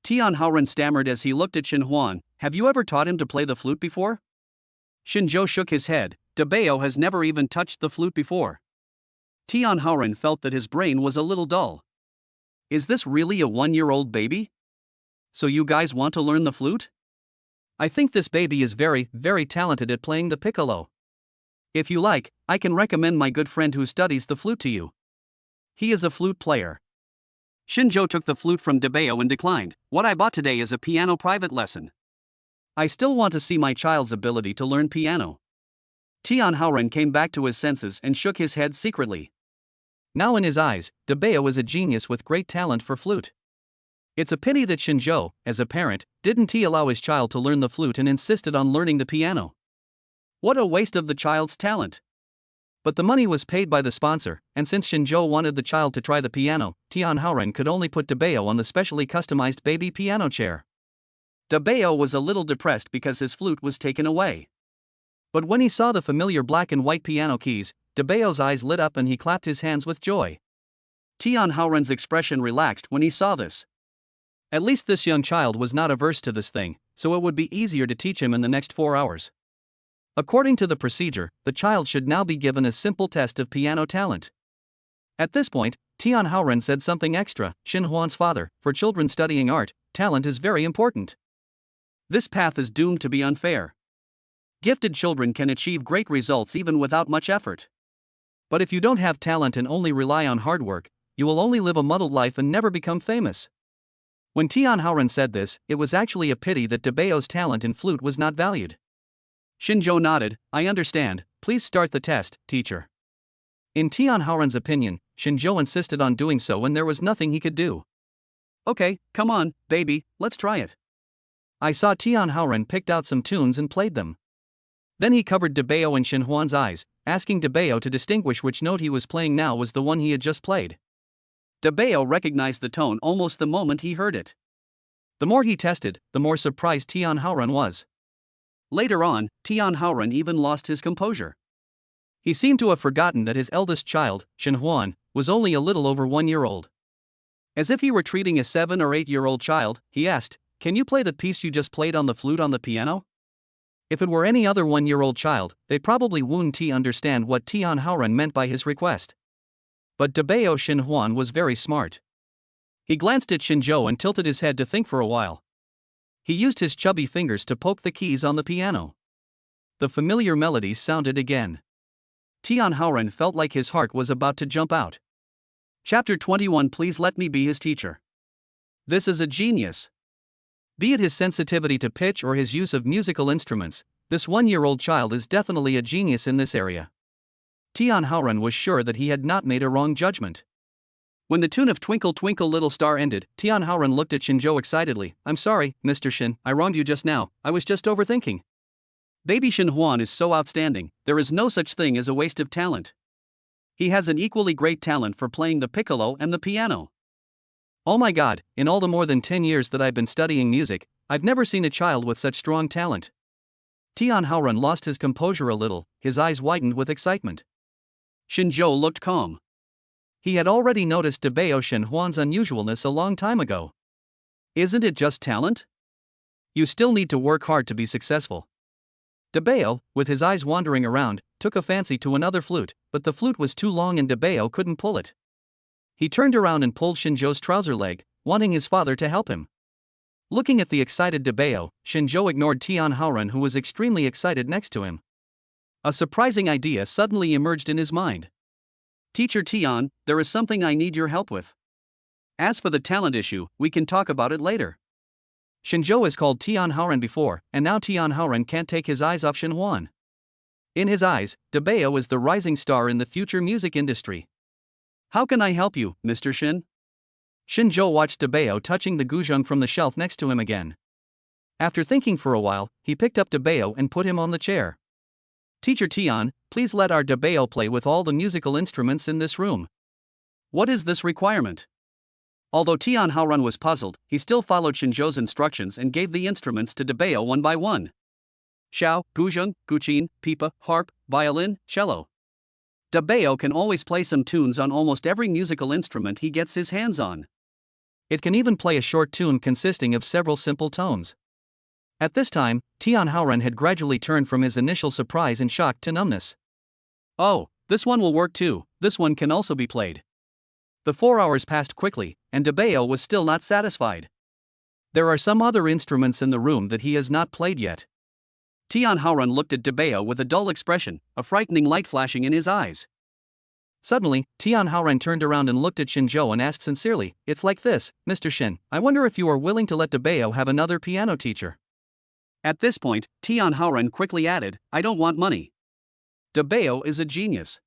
A: Tian Haorun stammered as he looked at Shenhuan, have you ever taught him to play the flute before? Shinzhou shook his head, Debeo has never even touched the flute before. Tian Haorun felt that his brain was a little dull. Is this really a 1 year old baby? So you guys want to learn the flute? I think this baby is very, very talented at playing the piccolo. If you like, I can recommend my good friend who studies the flute to you. He is a flute player. Shinzhou took the flute from Debeo and declined, what I bought today is a piano private lesson. I still want to see my child's ability to learn piano. Tian Haorun came back to his senses and shook his head secretly. Now in his eyes, Debeo is a genius with great talent for flute. It's a pity that Shinzhou, as a parent, didn't allow his child to learn the flute and insisted on learning the piano. What a waste of the child's talent. But the money was paid by the sponsor, and since Shinjo wanted the child to try the piano, Tian Haoren could only put Dabeo on the specially customized baby piano chair. Dabeo was a little depressed because his flute was taken away. But when he saw the familiar black and white piano keys, Dabeo's eyes lit up and he clapped his hands with joy. Tian Haoren's expression relaxed when he saw this. At least this young child was not averse to this thing, so it would be easier to teach him in the next 4 hours. According to the procedure, the child should now be given a simple test of piano talent. At this point, Tian Haoren said something extra. Xin Huan's father, for children studying art, talent is very important. This path is doomed to be unfair. Gifted children can achieve great results even without much effort. But if you don't have talent and only rely on hard work, you will only live a muddled life and never become famous. When Tian Haoren said this, it was actually a pity that Dabeo's talent in flute was not valued. Shinjo nodded. I understand, please start the test, teacher. In Tian Haoren's opinion, Shinjo insisted on doing so and there was nothing he could do. Okay, come on, baby, let's try it. I saw Tian Haoren picked out some tunes and played them. Then he covered Dabeo and Xin Huan's eyes, asking Dabeo to distinguish which note he was playing now was the one he had just played. Dabeo recognized the tone almost the moment he heard it. The more he tested, the more surprised Tian Haoren was. Later on, Tian Haoren even lost his composure. He seemed to have forgotten that his eldest child, Xin Huan, was only a little over 1 year old. As if he were treating a 7 or 8 year old child, he asked, "Can you play the piece you just played on the flute on the piano?" If it were any other 1 year old child, they probably wouldn't understand what Tian Haoren meant by his request. But Dabeo Xin Huan was very smart. He glanced at Shinjo and tilted his head to think for a while. He used his chubby fingers to poke the keys on the piano. The familiar melodies sounded again. Tian Haoren felt like his heart was about to jump out. Chapter 21. Please let me be his teacher. This is a genius. Be it his sensitivity to pitch or his use of musical instruments, this 1 year old child is definitely a genius in this area. Tian Haoren was sure that he had not made a wrong judgment. When the tune of Twinkle Twinkle Little Star ended, Tian Haoren looked at Shinjo excitedly. I'm sorry, Mr. Shin, I wronged you just now, I was just overthinking. Baby Xin Huan is so outstanding, there is no such thing as a waste of talent. He has an equally great talent for playing the piccolo and the piano. Oh my god, in all the more than 10 years that I've been studying music, I've never seen a child with such strong talent. Tian Haoren lost his composure a little, his eyes widened with excitement. Shinjo looked calm. He had already noticed Dabeo Xin Huan's unusualness a long time ago. Isn't it just talent? You still need to work hard to be successful. Dabeo, with his eyes wandering around, took a fancy to another flute, but the flute was too long and Dabeo couldn't pull it. He turned around and pulled Shinjo's trouser leg, wanting his father to help him. Looking at the excited Dabeo, Shinjo ignored Tian Haoren who was extremely excited next to him. A surprising idea suddenly emerged in his mind. Teacher Tian, there is something I need your help with. As for the talent issue, we can talk about it later. Shinjo has called Tian Haoren before, and now Tian Haoren can't take his eyes off Xin Huan. In his eyes, Dabeo is the rising star in the future music industry. How can I help you, Mr. Shin? Shinjo watched Dabeo touching the guzheng from the shelf next to him again. After thinking for a while, he picked up Dabeo and put him on the chair. Teacher Tian, please let our Dabeo play with all the musical instruments in this room. What is this requirement? Although Tian Haoren was puzzled, he still followed Shinjo's instructions and gave the instruments to Dabeo one by one. Xiao, guzheng, guqin, pipa, harp, violin, cello. Dabeo can always play some tunes on almost every musical instrument he gets his hands on. It can even play a short tune consisting of several simple tones. At this time, Tian Haoren had gradually turned from his initial surprise and shock to numbness. Oh, this one will work too, this one can also be played. The 4 hours passed quickly, and Dabeo was still not satisfied. There are some other instruments in the room that he has not played yet. Tian Haoren looked at Dabeo with a dull expression, a frightening light flashing in his eyes. Suddenly, Tian Haoren turned around and looked at Shinjo and asked sincerely, "It's like this, Mr. Shin, I wonder if you are willing to let Dabeo have another piano teacher." At this point, Tian Haoren quickly added, "I don't want money. Dabeo is a genius.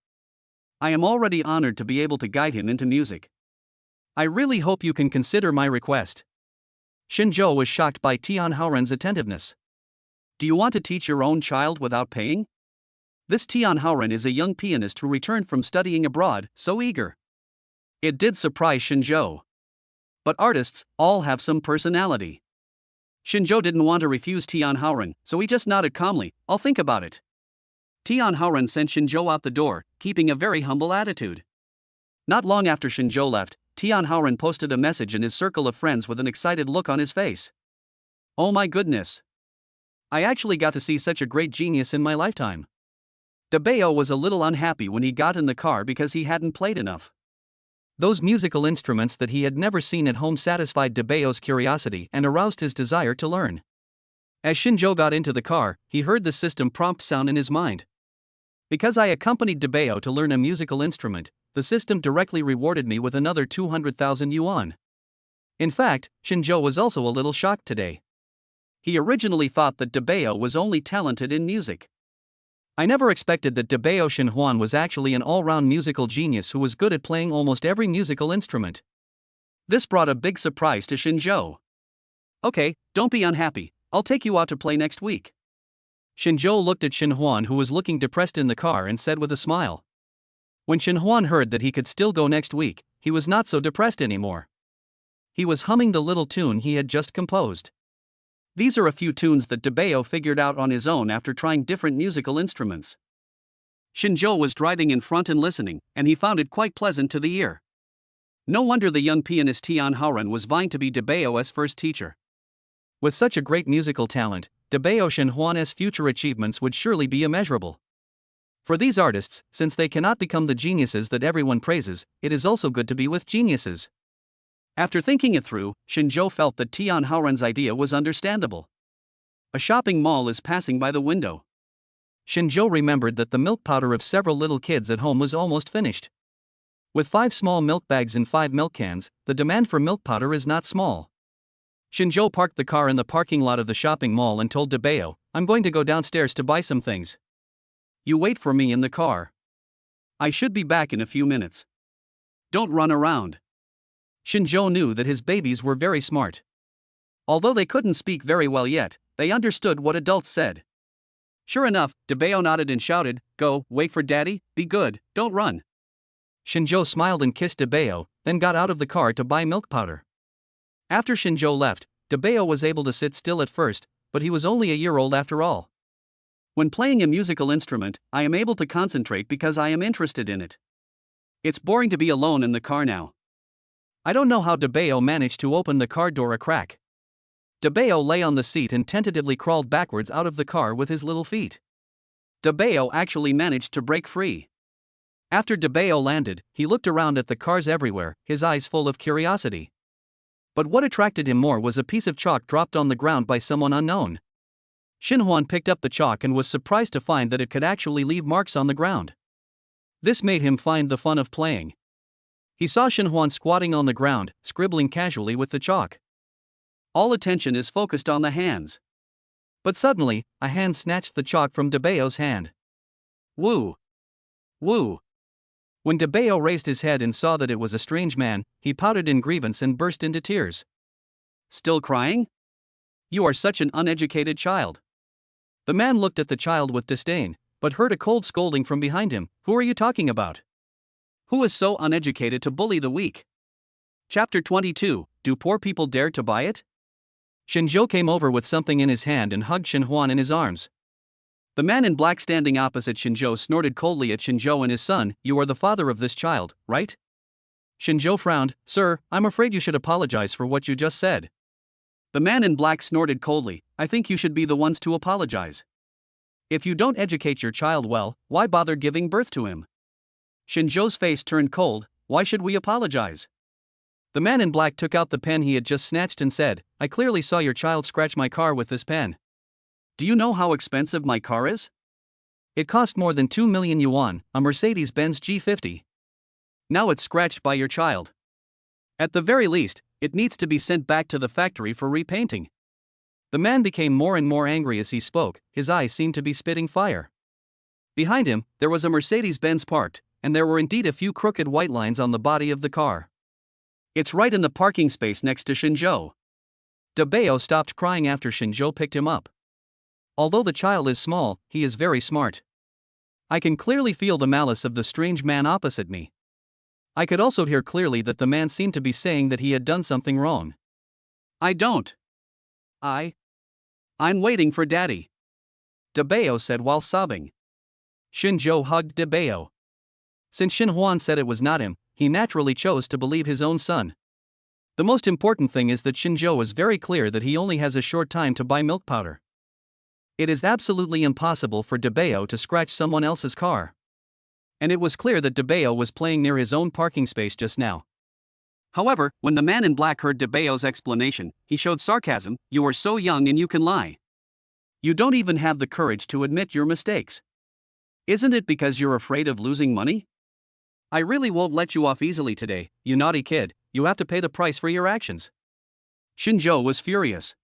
A: I am already honored to be able to guide him into music. I really hope you can consider my request." Shinjo was shocked by Tian Haoren's attentiveness. Do you want to teach your own child without paying? This Tian Haoren is a young pianist who returned from studying abroad, so eager. It did surprise Shinzhou. But artists all have some personality. Shinzhou didn't want to refuse Tian Haoren, so he just nodded calmly, "I'll think about it." Tian Haoren sent Shinzhou out the door, keeping a very humble attitude. Not long after Shinzhou left, Tian Haoren posted a message in his circle of friends with an excited look on his face. "Oh my goodness! I actually got to see such a great genius in my lifetime." Debeo was a little unhappy when he got in the car because he hadn't played enough. Those musical instruments that he had never seen at home satisfied Debeo's curiosity and aroused his desire to learn. As Shinzhou got into the car, he heard the system prompt sound in his mind. "Because I accompanied Debeo to learn a musical instrument, the system directly rewarded me with another 200,000 yuan." In fact, Shinzhou was also a little shocked today. He originally thought that Debeo was only talented in music. "I never expected that Debeo Shinhuan was actually an all-round musical genius who was good at playing almost every musical instrument." This brought a big surprise to Shinzhou. "Okay, don't be unhappy, I'll take you out to play next week." Shinzhou looked at Shinhuan, who was looking depressed in the car, and said with a smile. When Shinhuan heard that he could still go next week, he was not so depressed anymore. He was humming the little tune he had just composed. These are a few tunes that Debeo figured out on his own after trying different musical instruments. Shinzhou was driving in front and listening, and he found it quite pleasant to the ear. No wonder the young pianist Tian Haoren was vying to be Debeo's first teacher. With such a great musical talent, Debeo Shinhuan's future achievements would surely be immeasurable. For these artists, since they cannot become the geniuses that everyone praises, it is also good to be with geniuses. After thinking it through, Shinzhou felt that Tian Haoren's idea was understandable. A shopping mall is passing by the window. Shinzhou remembered that the milk powder of several little kids at home was almost finished. With 5 small milk bags and 5 milk cans, the demand for milk powder is not small. Shinzhou parked the car in the parking lot of the shopping mall and told Debeo, "I'm going to go downstairs to buy some things. You wait for me in the car. I should be back in a few minutes. Don't run around." Shinzhou knew that his babies were very smart. Although they couldn't speak very well yet, they understood what adults said. Sure enough, Debeo nodded and shouted, "Go, wait for daddy, be good, don't run." Shinzhou smiled and kissed Debeo, then got out of the car to buy milk powder. After Shinzhou left, Debeo was able to sit still at first, but he was only a year old after all. "When playing a musical instrument, I am able to concentrate because I am interested in it. It's boring to be alone in the car now." I don't know how Debeo managed to open the car door a crack. Debeo lay on the seat and tentatively crawled backwards out of the car with his little feet. Debeo actually managed to break free. After Debeo landed, he looked around at the cars everywhere, his eyes full of curiosity. But what attracted him more was a piece of chalk dropped on the ground by someone unknown. Shinhuan picked up the chalk and was surprised to find that it could actually leave marks on the ground. This made him find the fun of playing. He saw Shinhuan squatting on the ground, scribbling casually with the chalk. All attention is focused on the hands. But suddenly, a hand snatched the chalk from Debeo's hand. "Woo! Woo!" When Debeo raised his head and saw that it was a strange man, he pouted in grievance and burst into tears. "Still crying? You are such an uneducated child." The man looked at the child with disdain, but heard a cold scolding from behind him. "Who are you talking about? Who is so uneducated to bully the weak?" Chapter 22, Do Poor People Dare to Buy It? Shinzhou came over with something in his hand and hugged Shinhuan in his arms. The man in black standing opposite Shinzhou snorted coldly at Shinzhou and his son. "You are the father of this child, right?" Shinzhou frowned. "Sir, I'm afraid you should apologize for what you just said." The man in black snorted coldly. "I think you should be the ones to apologize. If you don't educate your child well, why bother giving birth to him?" Shinzhou's face turned cold. "Why should we apologize?" The man in black took out the pen he had just snatched and said, "I clearly saw your child scratch my car with this pen. Do you know how expensive my car is? It cost more than 2 million yuan, a Mercedes-Benz G50. Now it's scratched by your child. At the very least, it needs to be sent back to the factory for repainting." The man became more and more angry as he spoke, his eyes seemed to be spitting fire. Behind him, there was a Mercedes-Benz parked, and there were indeed a few crooked white lines on the body of the car. "It's right in the parking space next to Shinzhou." Debeo stopped crying after Shinzhou picked him up. Although the child is small, he is very smart. I can clearly feel the malice of the strange man opposite me. I could also hear clearly that the man seemed to be saying that he had done something wrong. I don't. I'm waiting for Daddy, Debeo said while sobbing. Shinjo hugged Debeo. Since Shinhuan said it was not him, he naturally chose to believe his own son. The most important thing is that Shinjo is very clear that he only has a short time to buy milk powder. It is absolutely impossible for Debeo to scratch someone else's car. And it was clear that Debeo was playing near his own parking space just now. However, when the man in black heard Debeo's explanation, he showed sarcasm. You are so young and you can lie. You don't even have the courage to admit your mistakes. Isn't it because you're afraid of losing money? I really won't let you off easily today, you naughty kid. You have to pay the price for your actions. Shinjo was furious.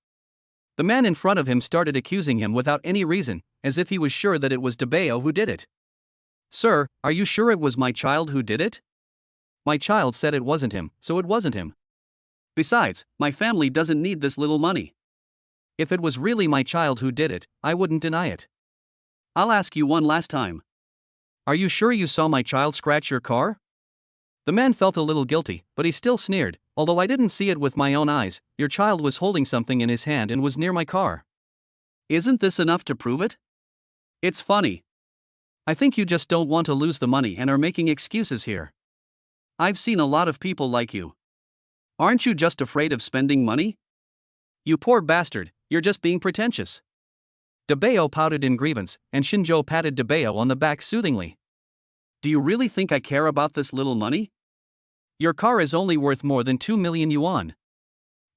A: The man in front of him started accusing him without any reason, as if he was sure that it was Debeo who did it. Sir, are you sure it was my child who did it? My child said it wasn't him, so it wasn't him. Besides, my family doesn't need this little money. If it was really my child who did it, I wouldn't deny it. I'll ask you one last time. Are you sure you saw my child scratch your car? The man felt a little guilty, but he still sneered. Although I didn't see it with my own eyes, your child was holding something in his hand and was near my car. Isn't this enough to prove it? It's funny. I think you just don't want to lose the money and are making excuses here. I've seen a lot of people like you. Aren't you just afraid of spending money? You poor bastard, you're just being pretentious. Debeo pouted in grievance, and Shinjo patted Debeo on the back soothingly. Do you really think I care about this little money? Your car is only worth more than 2 million yuan.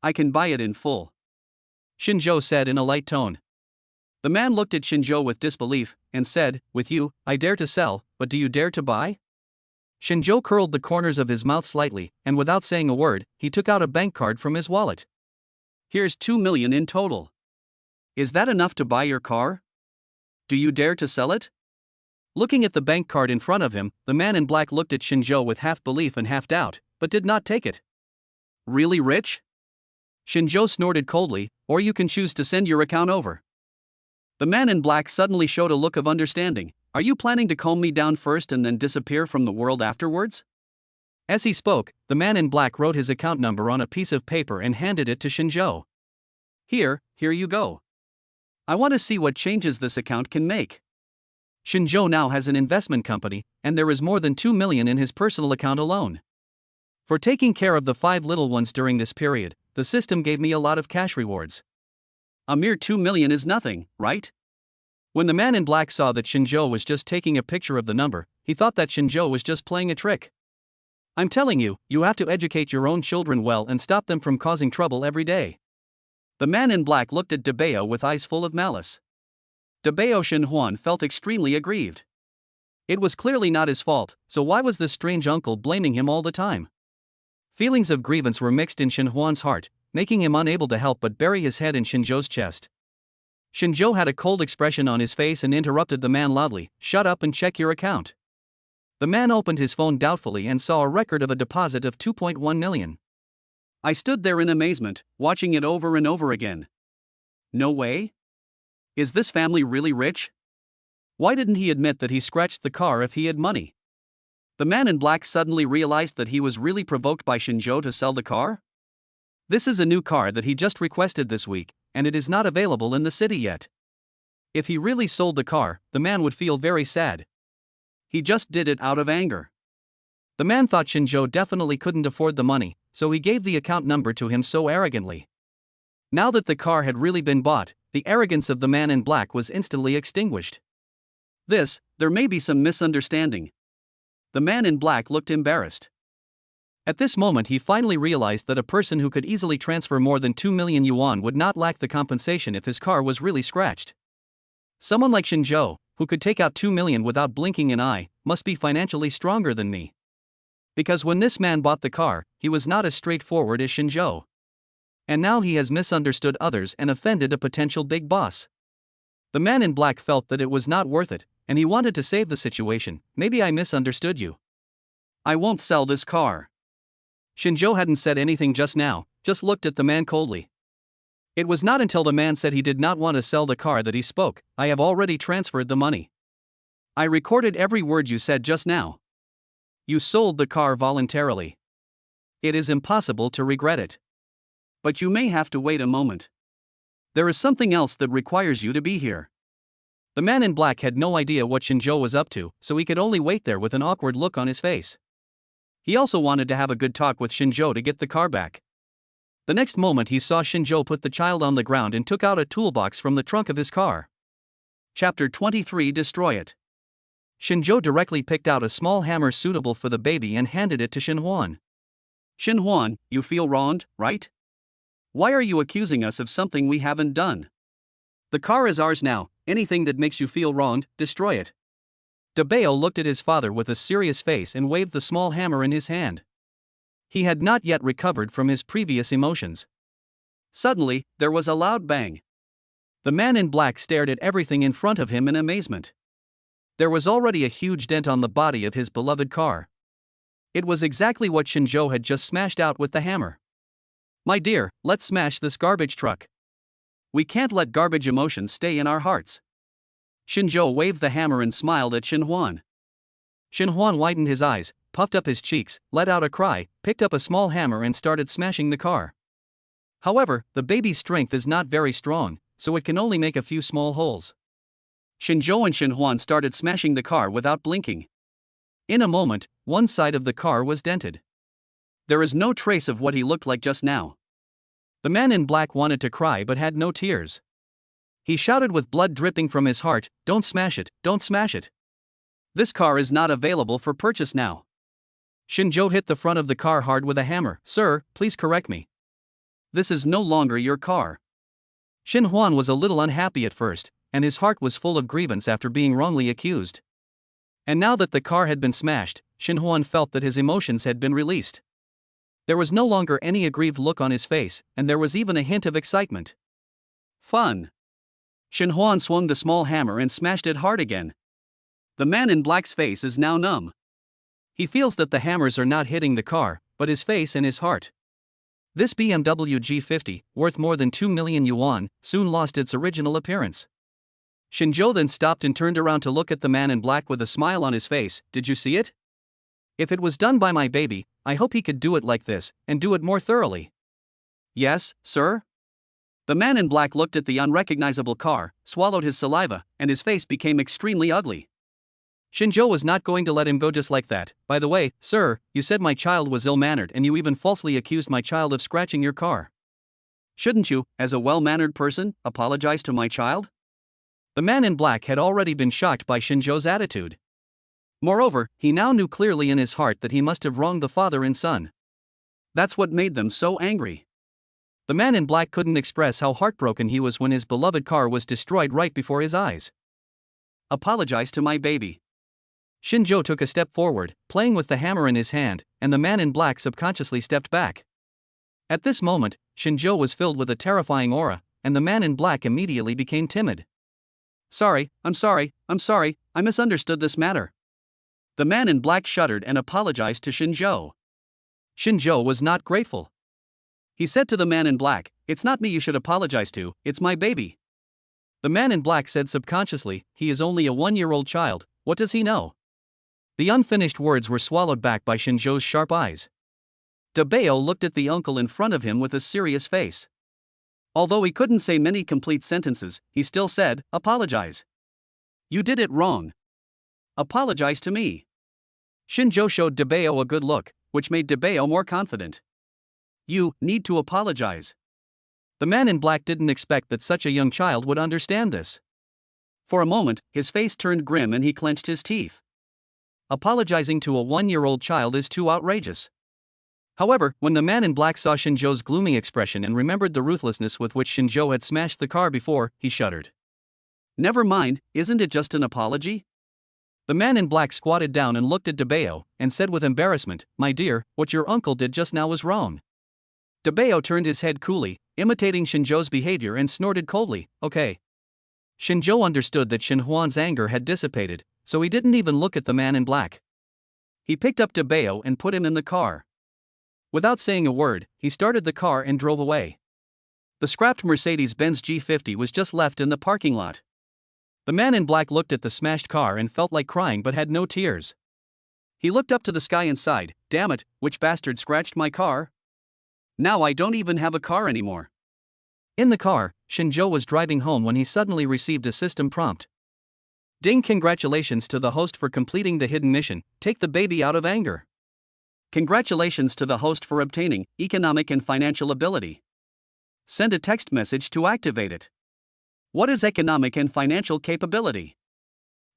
A: I can buy it in full, Shinjo said in a light tone. The man looked at Shinjo with disbelief, and said, with you, I dare to sell, but do you dare to buy? Shinjo curled the corners of his mouth slightly, and without saying a word, he took out a bank card from his wallet. Here's 2 million in total. Is that enough to buy your car? Do you dare to sell it? Looking at the bank card in front of him, the man in black looked at Shinjo with half belief and half doubt, but did not take it. Really rich? Shinjo snorted coldly, or you can choose to send your account over. The man in black suddenly showed a look of understanding. Are you planning to calm me down first and then disappear from the world afterwards? As he spoke, the man in black wrote his account number on a piece of paper and handed it to Shinjo. Here you go. I want to see what changes this account can make. Shinjo now has an investment company, and there is more than 2 million in his personal account alone. For taking care of the 5 little ones during this period, the system gave me a lot of cash rewards. A mere 2 million is nothing, right? When the man in black saw that Shinjo was just taking a picture of the number, he thought that Shinjo was just playing a trick. I'm telling you, you have to educate your own children well and stop them from causing trouble every day. The man in black looked at Debeo with eyes full of malice. Debeo Shinhuan felt extremely aggrieved. It was clearly not his fault, so why was this strange uncle blaming him all the time? Feelings of grievance were mixed in Shinhuan's heart, making him unable to help but bury his head in Shinjo's chest. Shinjo had a cold expression on his face and interrupted the man loudly, "Shut up and check your account." The man opened his phone doubtfully and saw a record of a deposit of 2.1 million. I stood there in amazement, watching it over and over again. No way? Is this family really rich? Why didn't he admit that he scratched the car if he had money? The man in black suddenly realized that he was really provoked by Shinjo to sell the car. This is a new car that he just requested this week, and it is not available in the city yet. If he really sold the car, the man would feel very sad. He just did it out of anger. The man thought Shinjo definitely couldn't afford the money, so he gave the account number to him so arrogantly. Now that the car had really been bought, the arrogance of the man in black was instantly extinguished. There may be some misunderstanding. The man in black looked embarrassed. At this moment he finally realized that a person who could easily transfer more than 2 million yuan would not lack the compensation if his car was really scratched. Someone like Shinjo, who could take out 2 million without blinking an eye, must be financially stronger than me. Because when this man bought the car, he was not as straightforward as Shinjo. And now he has misunderstood others and offended a potential big boss. The man in black felt that it was not worth it, and he wanted to save the situation. Maybe I misunderstood you. I won't sell this car. Shinjo hadn't said anything just now, just looked at the man coldly. It was not until the man said he did not want to sell the car that he spoke. I have already transferred the money. I recorded every word you said just now. You sold the car voluntarily. It is impossible to regret it. But you may have to wait a moment. There is something else that requires you to be here. The man in black had no idea what Shinjo was up to, so he could only wait there with an awkward look on his face. He also wanted to have a good talk with Shinjo to get the car back. The next moment he saw Shinjo put the child on the ground and took out a toolbox from the trunk of his car. Chapter 23 Destroy It. Shinjo directly picked out a small hammer suitable for the baby and handed it to Shinhwan. Shinhwan, you feel wronged, right? Why are you accusing us of something we haven't done? The car is ours now. Anything that makes you feel wronged, destroy it. Debeo looked at his father with a serious face and waved the small hammer in his hand. He had not yet recovered from his previous emotions. Suddenly, there was a loud bang. The man in black stared at everything in front of him in amazement. There was already a huge dent on the body of his beloved car. It was exactly what Shinjo had just smashed out with the hammer. My dear, let's smash this garbage truck. We can't let garbage emotions stay in our hearts. Shinjo waved the hammer and smiled at Shinhwan. Shinhwan widened his eyes, puffed up his cheeks, let out a cry, picked up a small hammer and started smashing the car. However, the baby's strength is not very strong, so it can only make a few small holes. Shinjo and Shinhwan started smashing the car without blinking. In a moment, one side of the car was dented. There is no trace of what he looked like just now. The man in black wanted to cry but had no tears. He shouted with blood dripping from his heart, "Don't smash it, don't smash it. This car is not available for purchase now." Shinjo hit the front of the car hard with a hammer. "Sir, please correct me. This is no longer your car." Shinhwan was a little unhappy at first, and his heart was full of grievance after being wrongly accused. And now that the car had been smashed, Shinhwan felt that his emotions had been released. There was no longer any aggrieved look on his face, and there was even a hint of excitement. Fun. Shinhwan swung the small hammer and smashed it hard again. The man in black's face is now numb. He feels that the hammers are not hitting the car, but his face and his heart. This BMW G50, worth more than 2 million yuan, soon lost its original appearance. Shinjo then stopped and turned around to look at the man in black with a smile on his face. "Did you see it? If it was done by my baby, I hope he could do it like this, and do it more thoroughly." "Yes, sir?" The man in black looked at the unrecognizable car, swallowed his saliva, and his face became extremely ugly. Shinjo was not going to let him go just like that. "By the way, sir, you said my child was ill-mannered and you even falsely accused my child of scratching your car. Shouldn't you, as a well-mannered person, apologize to my child?" The man in black had already been shocked by Shinjo's attitude. Moreover, he now knew clearly in his heart that he must have wronged the father and son. That's what made them so angry. The man in black couldn't express how heartbroken he was when his beloved car was destroyed right before his eyes. "Apologize to my baby." Shinjo took a step forward, playing with the hammer in his hand, and the man in black subconsciously stepped back. At this moment, Shinjo was filled with a terrifying aura, and the man in black immediately became timid. I'm sorry, I misunderstood this matter." The man in black shuddered and apologized to Shinjo. Shinjo was not grateful. He said to the man in black, "It's not me you should apologize to, it's my baby." The man in black said subconsciously, "He is only a 1-year-old child, what does he know?" The unfinished words were swallowed back by Shinjo's sharp eyes. Debeo looked at the uncle in front of him with a serious face. Although he couldn't say many complete sentences, he still said, "Apologize. You did it wrong. Apologize to me." Shinjo showed Debeo a good look, which made Debeo more confident. "You need to apologize." The man in black didn't expect that such a young child would understand this. For a moment, his face turned grim and he clenched his teeth. Apologizing to a 1-year-old child is too outrageous. However, when the man in black saw Shinjo's gloomy expression and remembered the ruthlessness with which Shinjo had smashed the car before, he shuddered. "Never mind, isn't it just an apology?" The man in black squatted down and looked at Debeo, and said with embarrassment, "My dear, what your uncle did just now was wrong." Debeo turned his head coolly, imitating Shinjo's behavior, and snorted coldly, "Okay." Shinjo understood that Shinhwan's anger had dissipated, so he didn't even look at the man in black. He picked up Debeo and put him in the car. Without saying a word, he started the car and drove away. The scrapped Mercedes-Benz G50 was just left in the parking lot. The man in black looked at the smashed car and felt like crying but had no tears. He looked up to the sky and sighed, "Damn it, which bastard scratched my car? Now I don't even have a car anymore." In the car, Shinjo was driving home when he suddenly received a system prompt. "Ding, congratulations to the host for completing the hidden mission, take the baby out of anger. Congratulations to the host for obtaining economic and financial ability. Send a text message to activate it." What is economic and financial capability?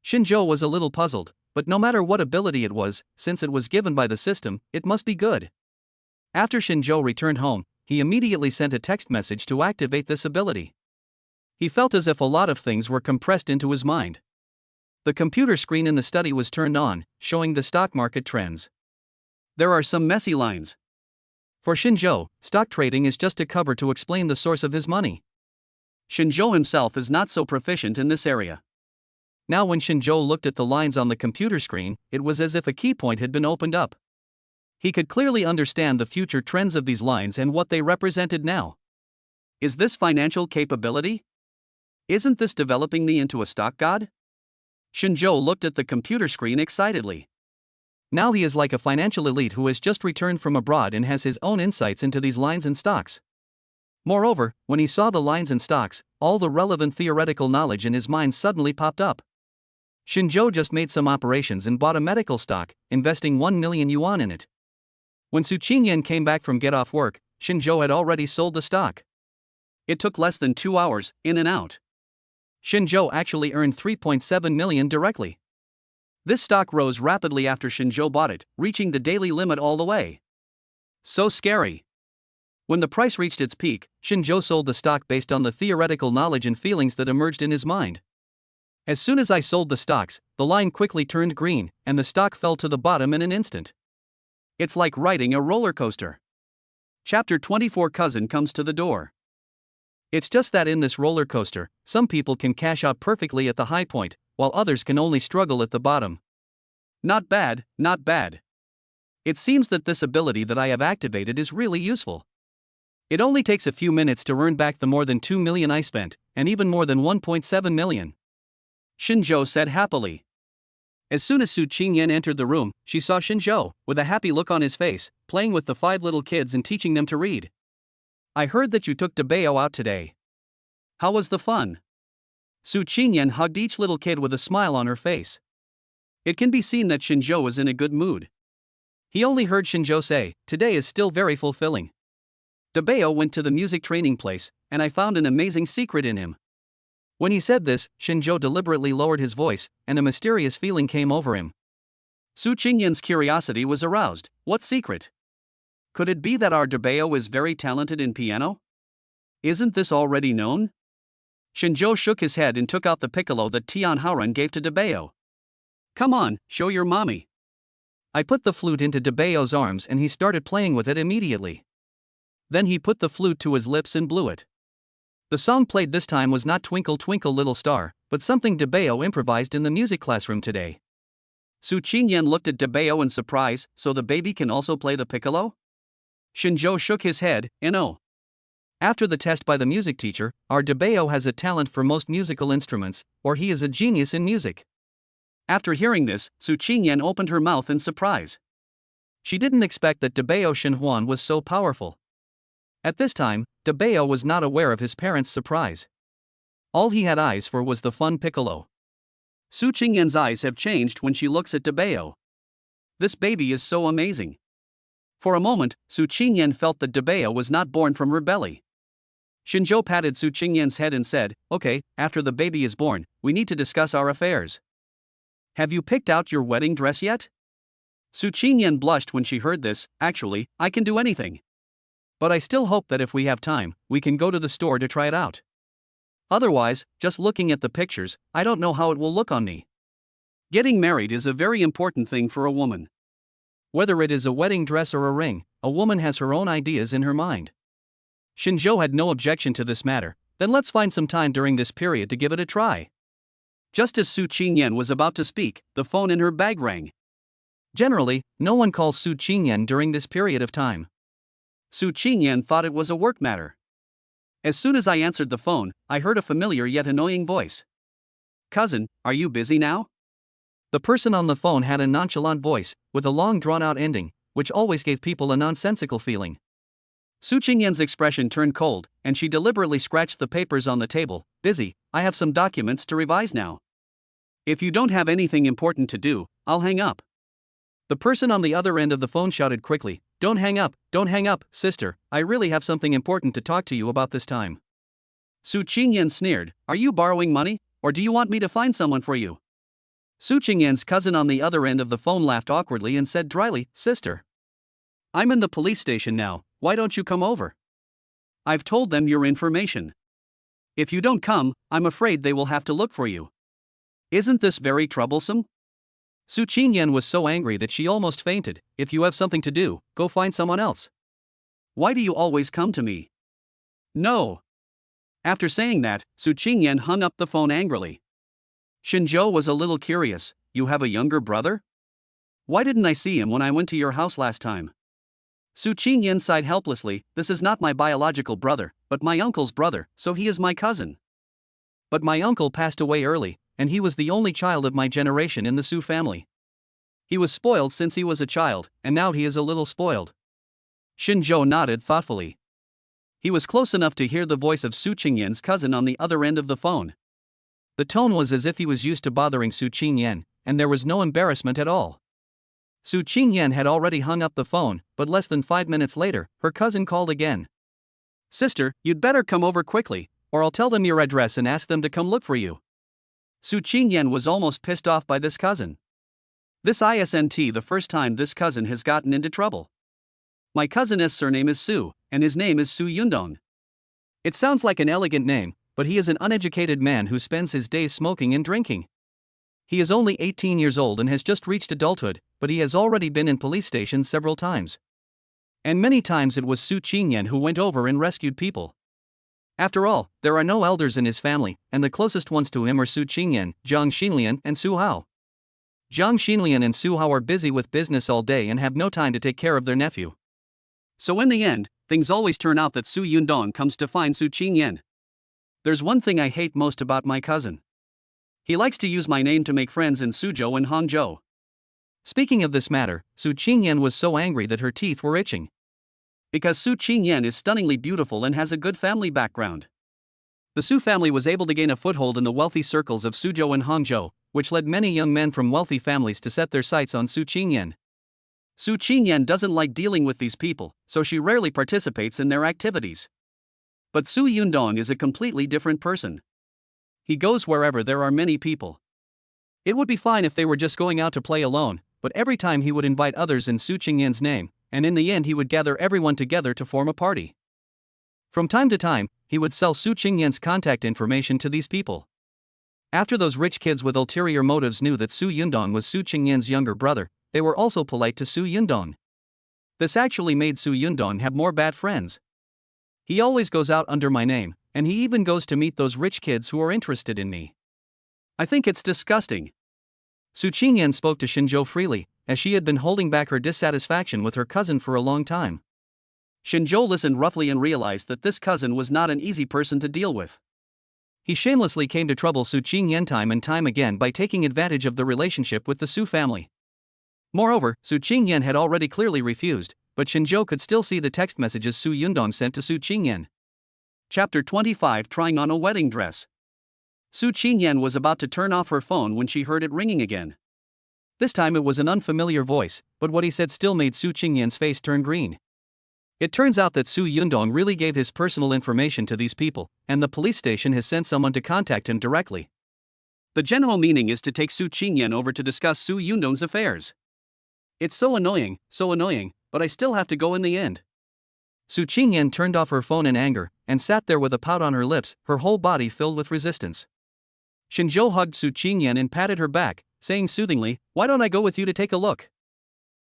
A: Shinjo was a little puzzled, but no matter what ability it was, since it was given by the system, it must be good. After Shinjo returned home, he immediately sent a text message to activate this ability. He felt as if a lot of things were compressed into his mind. The computer screen in the study was turned on, showing the stock market trends. There are some messy lines. For Shinjo, stock trading is just a cover to explain the source of his money. Shinjo himself is not so proficient in this area. Now when Shinjo looked at the lines on the computer screen, it was as if a key point had been opened up. He could clearly understand the future trends of these lines and what they represented now. Is this financial capability? Isn't this developing me into a stock god? Shinjo looked at the computer screen excitedly. Now he is like a financial elite who has just returned from abroad and has his own insights into these lines and stocks. Moreover, when he saw the lines and stocks, all the relevant theoretical knowledge in his mind suddenly popped up. Shinjo just made some operations and bought a medical stock, investing 1 million yuan in it. When Su Qingyan came back from get off work, Shinjo had already sold the stock. It took less than 2 hours, in and out. Shinjo actually earned 3.7 million directly. This stock rose rapidly after Shinjo bought it, reaching the daily limit all the way. So scary. When the price reached its peak, Shinjo sold the stock based on the theoretical knowledge and feelings that emerged in his mind. As soon as I sold the stocks, the line quickly turned green, and the stock fell to the bottom in an instant. It's like riding a roller coaster. Chapter 24 Cousin comes to the door. It's just that in this roller coaster, some people can cash out perfectly at the high point, while others can only struggle at the bottom. Not bad, not bad. It seems that this ability that I have activated is really useful. It only takes a few minutes to earn back the more than 2 million I spent, and even more than 1.7 million. Shinjo said happily. As soon as Su Qingyan entered the room, she saw Shinjo, with a happy look on his face, playing with the 5 little kids and teaching them to read. I heard that you took Debeo out today. How was the fun? Su Qingyan hugged each little kid with a smile on her face. It can be seen that Shinjo was in a good mood. He only heard Shinjo say, "Today is still very fulfilling. Debeo went to the music training place, and I found an amazing secret in him." When he said this, Shinjo deliberately lowered his voice, and a mysterious feeling came over him. Su Qingyan's curiosity was aroused. What secret? Could it be that our Debeo is very talented in piano? Isn't this already known? Shinjo shook his head and took out the piccolo that Tian Haoran gave to Debeo. Come on, show your mommy. I put the flute into Debeo's arms and he started playing with it immediately. Then he put the flute to his lips and blew it. The song played this time was not Twinkle Twinkle Little Star, but something Debeo improvised in the music classroom today. Su Qingyan looked at Debeo in surprise, so the baby can also play the piccolo? Shinjo shook his head, no. After the test by the music teacher, our Debeo has a talent for most musical instruments, or he is a genius in music. After hearing this, Su Qingyan opened her mouth in surprise. She didn't expect that Debeo Shinhuan was so powerful. At this time, Debeo was not aware of his parents' surprise. All he had eyes for was the fun piccolo. Su Qingyan's eyes have changed when she looks at Debeo. This baby is so amazing. For a moment, Su Qingyan felt that Debeo was not born from her belly. Shinjo patted Su Qingyan's head and said, "Okay, after the baby is born, we need to discuss our affairs. Have you picked out your wedding dress yet?" Su Qingyan blushed when she heard this. Actually, I can do anything. But I still hope that if we have time, we can go to the store to try it out. Otherwise, just looking at the pictures, I don't know how it will look on me. Getting married is a very important thing for a woman. Whether it is a wedding dress or a ring, a woman has her own ideas in her mind. Shinjo had no objection to this matter. Then let's find some time during this period to give it a try. Just as Su Qingyan was about to speak, the phone in her bag rang. Generally, no one calls Su Qingyan during this period of time. Su Qingyan thought it was a work matter. As soon as I answered the phone, I heard a familiar yet annoying voice.
B: Cousin, are you busy now?
A: The person on the phone had a nonchalant voice, with a long drawn-out ending, which always gave people a nonsensical feeling.
B: Su Qingyan's expression turned cold, and she deliberately scratched the papers on the table. Busy, I have some documents to revise now. If you don't have anything important to do, I'll hang up.
A: The person on the other end of the phone shouted quickly, don't hang up, sister, I really have something important to talk to you about this time.
B: Su Qingyan sneered, are you borrowing money, or do you want me to find someone for you?
A: Su Qingyan's cousin on the other end of the phone laughed awkwardly and said dryly, sister,
B: I'm in the police station now, why don't you come over? I've told them your information. If you don't come, I'm afraid they will have to look for you. Isn't this very troublesome?
A: Su Qingyan was so angry that she almost fainted. If you have something to do, go find someone else.
B: Why do you always come to me? No. After saying that, Su Qingyan hung up the phone angrily. Shinzhou was a little curious. You have a younger brother? Why didn't I see him when I went to your house last time? Su Qingyan sighed helplessly, this is not my biological brother, but my uncle's brother, so he is my cousin.
A: But my uncle passed away early, and he was the only child of my generation in the Su family. He was spoiled since he was a child, and now he is a little spoiled.
B: Shinzhou nodded thoughtfully. He was close enough to hear the voice of Su Qingyan's cousin on the other end of the phone.
A: The tone was as if he was used to bothering Su Qingyan, and there was no embarrassment at all. Su Qingyan had already hung up the phone, but less than 5 minutes later, her cousin called again.
B: Sister, you'd better come over quickly, or I'll tell them your address and ask them to come look for you. Su Qingyan was almost pissed off by this cousin. This isn't the first time this cousin has gotten into trouble. My cousin's surname is Su, and his name is Su Yundong.
A: It sounds like an elegant name, but he is an uneducated man who spends his days smoking and drinking. He is only 18 years old and has just reached adulthood, but he has already been in police stations several times. And many times it was Su Qingyan who went over and rescued people. After all, there are no elders in his family, and the closest ones to him are Su Qingyan, Zhang Xinlian, and Su Hao. Zhang Xinlian and Su Hao are busy with business all day and have no time to take care of their nephew.
B: So in the end, things always turn out that Su Yundong comes to find Su Qingyan. There's one thing I hate most about my cousin. He likes to use my name to make friends in Suzhou and Hangzhou.
A: Speaking of this matter, Su Qingyan was so angry that her teeth were itching.
B: Because Su Qingyan is stunningly beautiful and has a good family background. The Su family was able to gain a foothold in the wealthy circles of Suzhou and Hangzhou, which led many young men from wealthy families to set their sights on Su Qingyan. Su Qingyan doesn't like dealing with these people, so she rarely participates in their activities. But Su Yundong is a completely different person. He goes wherever there are many people. It would be fine if they were just going out to play alone, but every time he would invite others in Su Qingyan's name, and in the end he would gather everyone together to form a party. From time to time, he would sell Su Qingyan's contact information to these people. After those rich kids with ulterior motives knew that Su Yundong was Su Qingyan's younger brother, they were also polite to Su Yundong. This actually made Su Yundong have more bad friends. He always goes out under my name, and he even goes to meet those rich kids who are interested in me. I think it's disgusting. Su Qingyan spoke to Shinzhou freely, as she had been holding back her dissatisfaction with her cousin for a long time. Shinzhou listened roughly and realized that this cousin was not an easy person to deal with. He shamelessly came to trouble Su Qingyan time and time again by taking advantage of the relationship with the Su family. Moreover, Su Qingyan had already clearly refused, but Shinzhou could still see the text messages Su Yundong sent to Su Qingyan. Chapter 25 Trying on a Wedding Dress. Su Qingyan was about to turn off her phone when she heard it ringing again. This time it was an unfamiliar voice, but what he said still made Su Qingyan's face turn green. It turns out that Su Yundong really gave his personal information to these people, and the police station has sent someone to contact him directly. The general meaning is to take Su Qingyan over to discuss Su Yundong's affairs. It's so annoying, but I still have to go in the end. Su Qingyan turned off her phone in anger, and sat there with a pout on her lips, her whole body filled with resistance. Shinzhou hugged Su Qingyan and patted her back, saying soothingly, "Why don't I go with you to take a look?"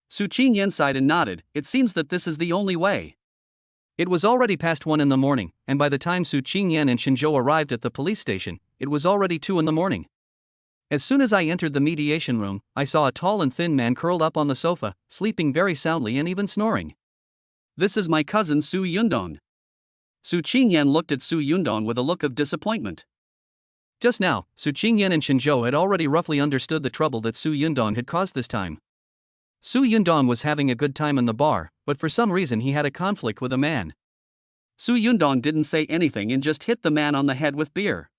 B: Su Qingyan sighed and nodded. It seems that this is the only way. It was already past 1 in the morning, and by the time Su Qingyan and Shinzhou arrived at the police station, it was already 2 in the morning. As soon as I entered the mediation room, I saw a tall and thin man curled up on the sofa, sleeping very soundly and even snoring. This is my cousin Su Yundong. Su Qingyan looked at Su Yundong with a look of disappointment. Just now, Su Qingyan and Shinzhou had already roughly understood the trouble that Su Yundong had caused this time. Su Yundong was having a good time in the bar, but for some reason he had a conflict with a man. Su Yundong didn't say anything and just hit the man on the head with beer.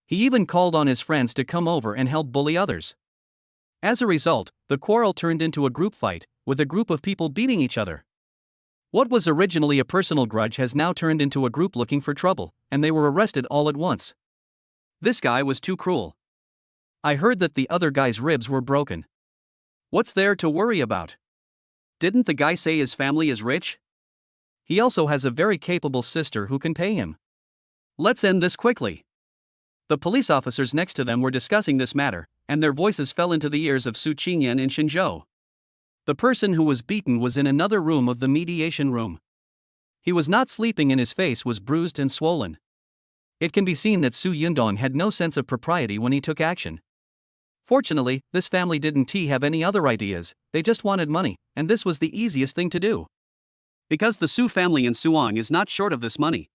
B: He even called on his friends to come over and help bully others. As a result, the quarrel turned into a group fight, with a group of people beating each other. What was originally a personal grudge has now turned into a group looking for trouble, and they were arrested all at once. This guy was too cruel. I heard that the other guy's ribs were broken. What's there to worry about? Didn't the guy say his family is rich? He also has a very capable sister who can pay him. Let's end this quickly. The police officers next to them were discussing this matter, and their voices fell into the ears of Su Qingyan and Shinzhou. The person who was beaten was in another room of the mediation room. He was not sleeping and his face was bruised and swollen. It can be seen that Su Yundong had no sense of propriety when he took action. Fortunately, this family didn't have any other ideas, they just wanted money, and this was the easiest thing to do. Because the Su family in Suang is not short of this money.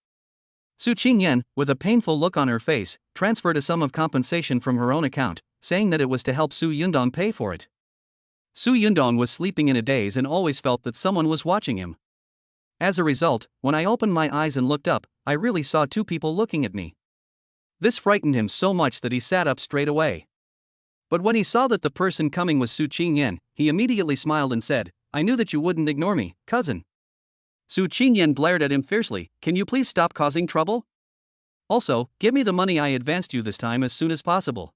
B: Su Qingyan, with a painful look on her face, transferred a sum of compensation from her own account, saying that it was to help Su Yundong pay for it. Su Yundong was sleeping in a daze and always felt that someone was watching him. As a result, when I opened my eyes and looked up, I really saw two people looking at me. This frightened him so much that he sat up straight away. But when he saw that the person coming was Su Qingyan, he immediately smiled and said, "I knew that you wouldn't ignore me, cousin." Su Qingyan glared at him fiercely, "Can you please stop causing trouble? Also, give me the money I advanced you this time as soon as possible."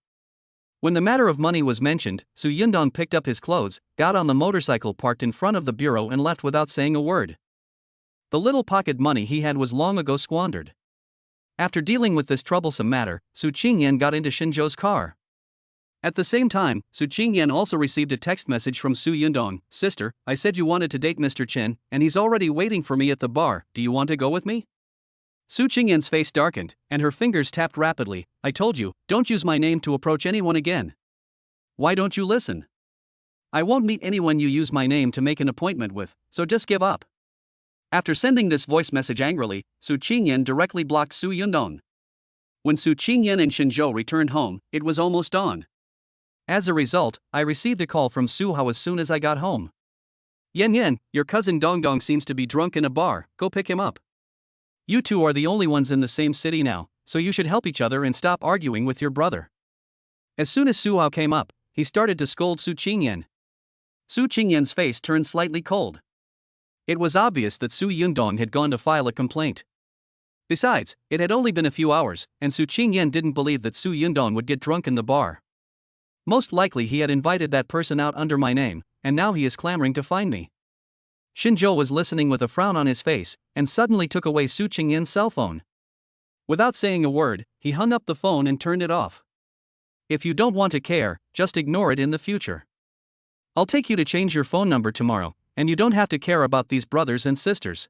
B: When the matter of money was mentioned, Su Yundong picked up his clothes, got on the motorcycle parked in front of the bureau and left without saying a word. The little pocket money he had was long ago squandered. After dealing with this troublesome matter, Su Qingyan got into Shinzhou's car. At the same time, Su Qingyan also received a text message from Su Yundong, "Sister, I said you wanted to date Mr. Chen, and he's already waiting for me at the bar, do you want to go with me?" Su Qingyan's face darkened, and her fingers tapped rapidly. "I told you, don't use my name to approach anyone again. Why don't you listen? I won't meet anyone you use my name to make an appointment with, so just give up." After sending this voice message angrily, Su Qingyan directly blocked Su Yundong. When Su Qingyan and Shinzhou returned home, it was almost dawn. As a result, I received a call from Su Hao as soon as I got home. "Yan, your cousin Dongdong seems to be drunk in a bar, go pick him up. You two are the only ones in the same city now, so you should help each other and stop arguing with your brother." As soon as Su Hao came up, he started to scold Su Qingyan. Su Qingyan's face turned slightly cold. It was obvious that Su Yundong had gone to file a complaint. Besides, it had only been a few hours, and Su Qingyan didn't believe that Su Yundong would get drunk in the bar. Most likely he had invited that person out under my name, and now he is clamoring to find me. Shinzhou was listening with a frown on his face, and suddenly took away Su Qingyan's cell phone. Without saying a word, he hung up the phone and turned it off. "If you don't want to care, just ignore it in the future. I'll take you to change your phone number tomorrow, and you don't have to care about these brothers and sisters."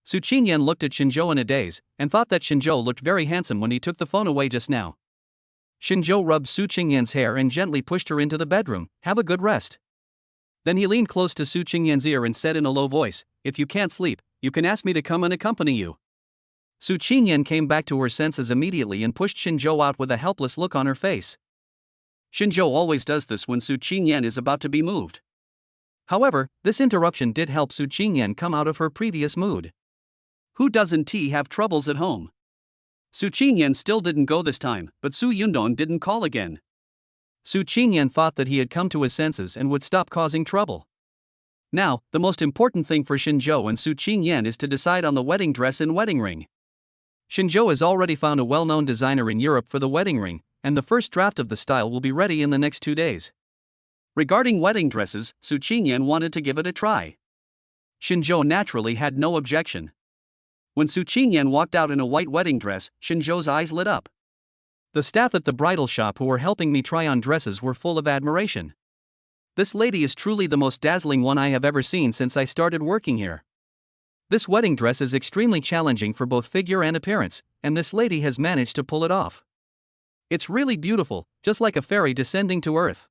B: Su Qingyan looked at Shinzhou in a daze, and thought that Shinzhou looked very handsome when he took the phone away just now. Shinzhou rubbed Su Qingyan's hair and gently pushed her into the bedroom. "Have a good rest." Then he leaned close to Su Qingyan's ear and said in a low voice, "If you can't sleep, you can ask me to come and accompany you." Su Qingyan came back to her senses immediately and pushed Shinzhou out with a helpless look on her face. Shinzhou always does this when Su Qingyan is about to be moved. However, this interruption did help Su Qingyan come out of her previous mood. Who doesn't have troubles at home? Su Qingyan still didn't go this time, but Su Yundong didn't call again. Su Qingyan thought that he had come to his senses and would stop causing trouble. Now, the most important thing for Shinzhou and Su Qingyan is to decide on the wedding dress and wedding ring. Shinzhou has already found a well-known designer in Europe for the wedding ring, and the first draft of the style will be ready in the next 2 days. Regarding wedding dresses, Su Qingyan wanted to give it a try. Shinzhou naturally had no objection. When Su Qingyan walked out in a white wedding dress, Shinzhou's eyes lit up. The staff at the bridal shop who were helping me try on dresses were full of admiration. "This lady is truly the most dazzling one I have ever seen since I started working here. This wedding dress is extremely challenging for both figure and appearance, and this lady has managed to pull it off. It's really beautiful, just like a fairy descending to earth."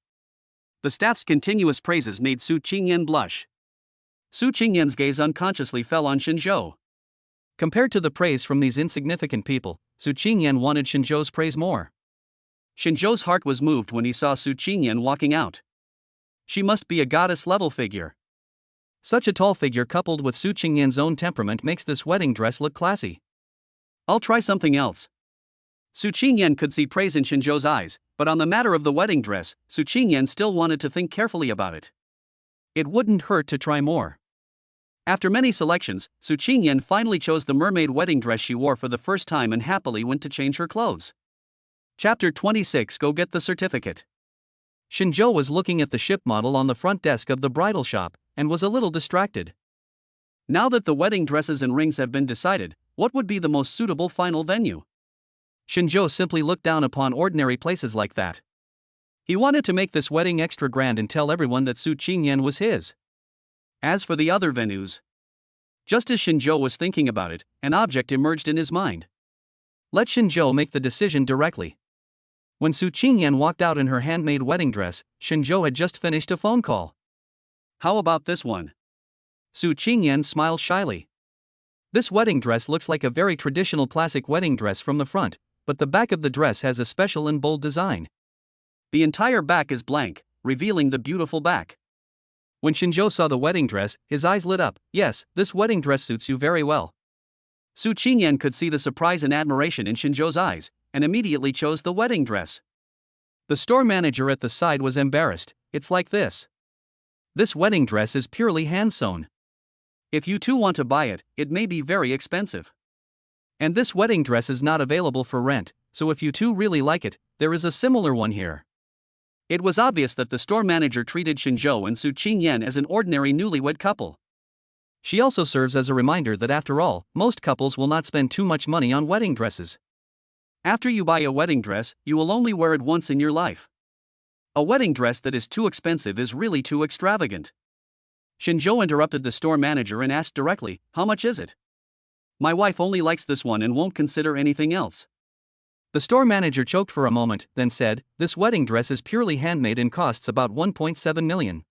B: The staff's continuous praises made Su Qingyan blush. Su Qingyan's gaze unconsciously fell on Shinzhou. Compared to the praise from these insignificant people,
A: Su Qingyan wanted Shinzhou's praise more.
B: Shinzhou's heart was moved when he saw Su Qingyan walking out. She must be a goddess-level figure.
A: Such a tall figure coupled with Su Qingyan's own temperament makes this wedding dress look classy.
B: I'll try something else. Su Qingyan could see praise in Shinzhou's eyes, but on the matter of the wedding dress, Su Qingyan still wanted to think carefully about it.
A: It wouldn't hurt to try more.
B: After many selections, Su Qingyan finally chose the mermaid wedding dress she wore for the first time and happily went to change her clothes. Chapter 26. Go get the certificate.
A: Shinzhou was looking at the ship model on the front desk of the bridal shop, and was a little distracted.
B: Now that the wedding dresses and rings have been decided, what would be the most suitable final venue?
A: Shinzhou simply looked down upon ordinary places like that. He wanted to make this wedding extra grand and tell everyone that Su Qingyan was his.
B: As for the other venues, just as Shinzhou was thinking about it, an object emerged in his mind.
A: Let Shinzhou make the decision directly. When Su Qingyan walked out in her handmade wedding dress, Shinzhou had just finished a phone call.
B: How about this one?
A: Su Qingyan smiled shyly. This wedding dress looks like a very traditional classic wedding dress from the front, but the back of the dress has a special and bold design.
B: The entire back is blank, revealing the beautiful back.
A: When Shinzhou saw the wedding dress, his eyes lit up. Yes, this wedding dress suits you very well.
B: Su Qingyan could see the surprise and admiration in Shinzhou's eyes, and immediately chose the wedding dress.
A: The store manager at the side was embarrassed. It's like this. This wedding dress is purely hand-sewn.
B: If you too want to buy it, it may be very expensive.
A: And this wedding dress is not available for rent, so if you too really like it, there is a similar one here.
B: It was obvious that the store manager treated Shinzhou and Su Qingyan as an ordinary newlywed couple.
A: She also serves as a reminder that after all, most couples will not spend too much money on wedding dresses.
B: After you buy a wedding dress, you will only wear it once in your life. A wedding dress that is too expensive is really too extravagant. Shinzhou interrupted the store manager and asked directly, "How much is it? My wife only likes this one and won't consider anything else."
A: The store manager choked for a moment, then said, "This wedding dress is purely handmade and costs about 1.7 million.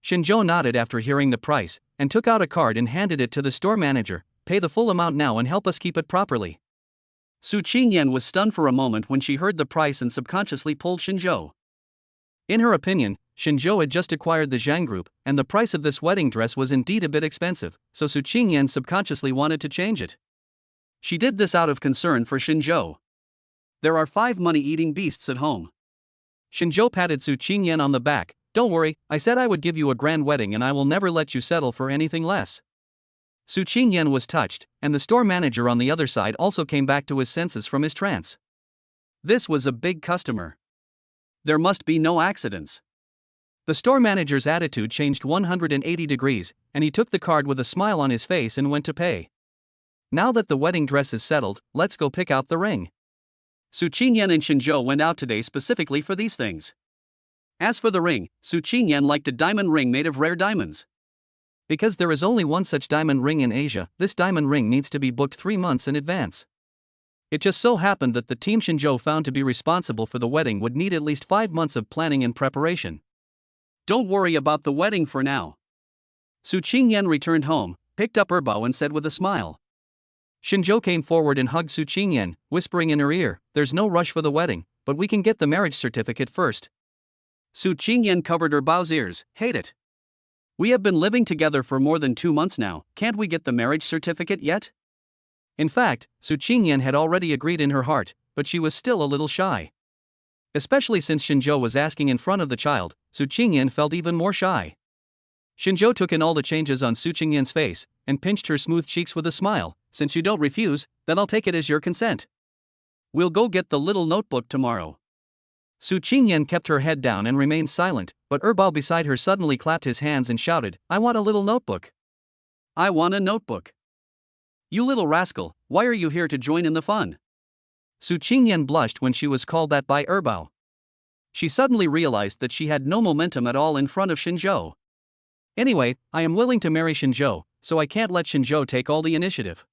A: Shinzhou nodded after hearing the price, and took out a card and handed it to the store manager. "Pay the full amount now and help us keep it properly."
B: Su Qingyan was stunned for a moment when she heard the price and subconsciously pulled Shinzhou.
A: In her opinion, Shinzhou had just acquired the Zhang Group, and the price of this wedding dress was indeed a bit expensive, so Su Qingyan subconsciously wanted to change it.
B: She did this out of concern for Shinzhou. There are 5 money-eating beasts at home.
A: Shinzhou patted Su Qingyan on the back. "Don't worry, I said I would give you a grand wedding and I will never let you settle for anything less." Su Qingyan was touched, and the store manager on the other side also came back to his senses from his trance.
B: This was a big customer. There must be no accidents.
A: The store manager's attitude changed 180 degrees, and he took the card with a smile on his face and went to pay. "Now that the wedding dress is settled, let's go pick out the ring."
B: Su Qingyan and Shinzhou went out today specifically for these things. As for the ring, Su Qingyan liked a diamond ring made of rare diamonds.
A: Because there is only one such diamond ring in Asia, this diamond ring needs to be booked 3 months in advance. It just so happened that the team Shinzhou found to be responsible for the wedding would need at least 5 months of planning and preparation.
B: "Don't worry about the wedding for now." Su Qingyan returned home, picked up Erbao and said with a smile.
A: Shinzhou came forward and hugged Su Qingyan, whispering in her ear, "There's no rush for the wedding, but we can get the marriage certificate first."
B: Su Qingyan covered Erbao's ears. "Hate it. We have been living together for more than 2 months now, can't we get the marriage certificate yet?"
A: In fact, Su Qingyan had already agreed in her heart, but she was still a little shy. Especially since Shinzhou was asking in front of the child, Su Qingyan felt even more shy. Shinzhou took in all the changes on Su Qingyan's face, and pinched her smooth cheeks with a smile. "Since you don't refuse, then I'll take it as your consent. We'll go get the little notebook tomorrow." Su Qingyan kept her head down and remained silent, but Erbao beside her suddenly clapped his hands and shouted, "I want a little notebook."
B: "I want a notebook. You little rascal, why are you here to join in the fun?"
A: Su Qingyan blushed when she was called that by Erbao. She suddenly realized that she had no momentum at all in front of Shinzhou. "Anyway, I am willing to marry Shinzhou, so I can't let Shinzhou take all the initiative."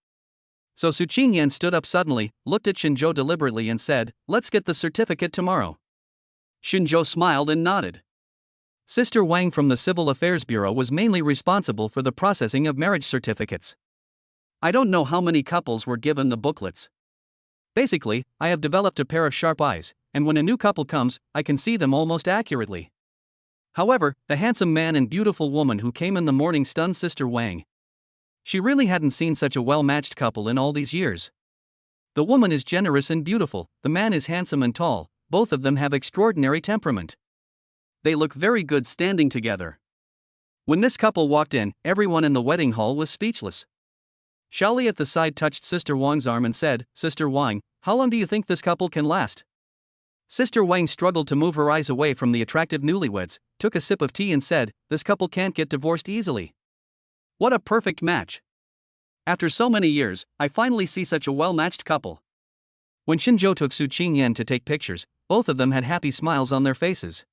A: So Su Qingyan stood up suddenly, looked at Shinzhou deliberately and said, "Let's get the certificate tomorrow."
B: Shinzhou smiled and nodded.
A: Sister Wang from the Civil Affairs Bureau was mainly responsible for the processing of marriage certificates.
B: I don't know how many couples were given the booklets.
A: Basically, I have developed a pair of sharp eyes, and when a new couple comes, I can see them almost accurately. However, the handsome man and beautiful woman who came in the morning stunned Sister Wang. She really hadn't seen such a well-matched couple in all these years. The woman is generous and beautiful, the man is handsome and tall, both of them have extraordinary temperament. They look very good standing together. When this couple walked in, everyone in the wedding hall was speechless. Xiaoli at the side touched Sister Wang's arm and said, "Sister Wang, how long do you think this couple can last?" Sister Wang struggled to move her eyes away from the attractive newlyweds, took a sip of tea and said, "This couple can't get divorced easily. What a perfect match. After so many years, I finally see such a well-matched couple." When Xinzhou took Su Qingyan to take pictures, both of them had happy smiles on their faces.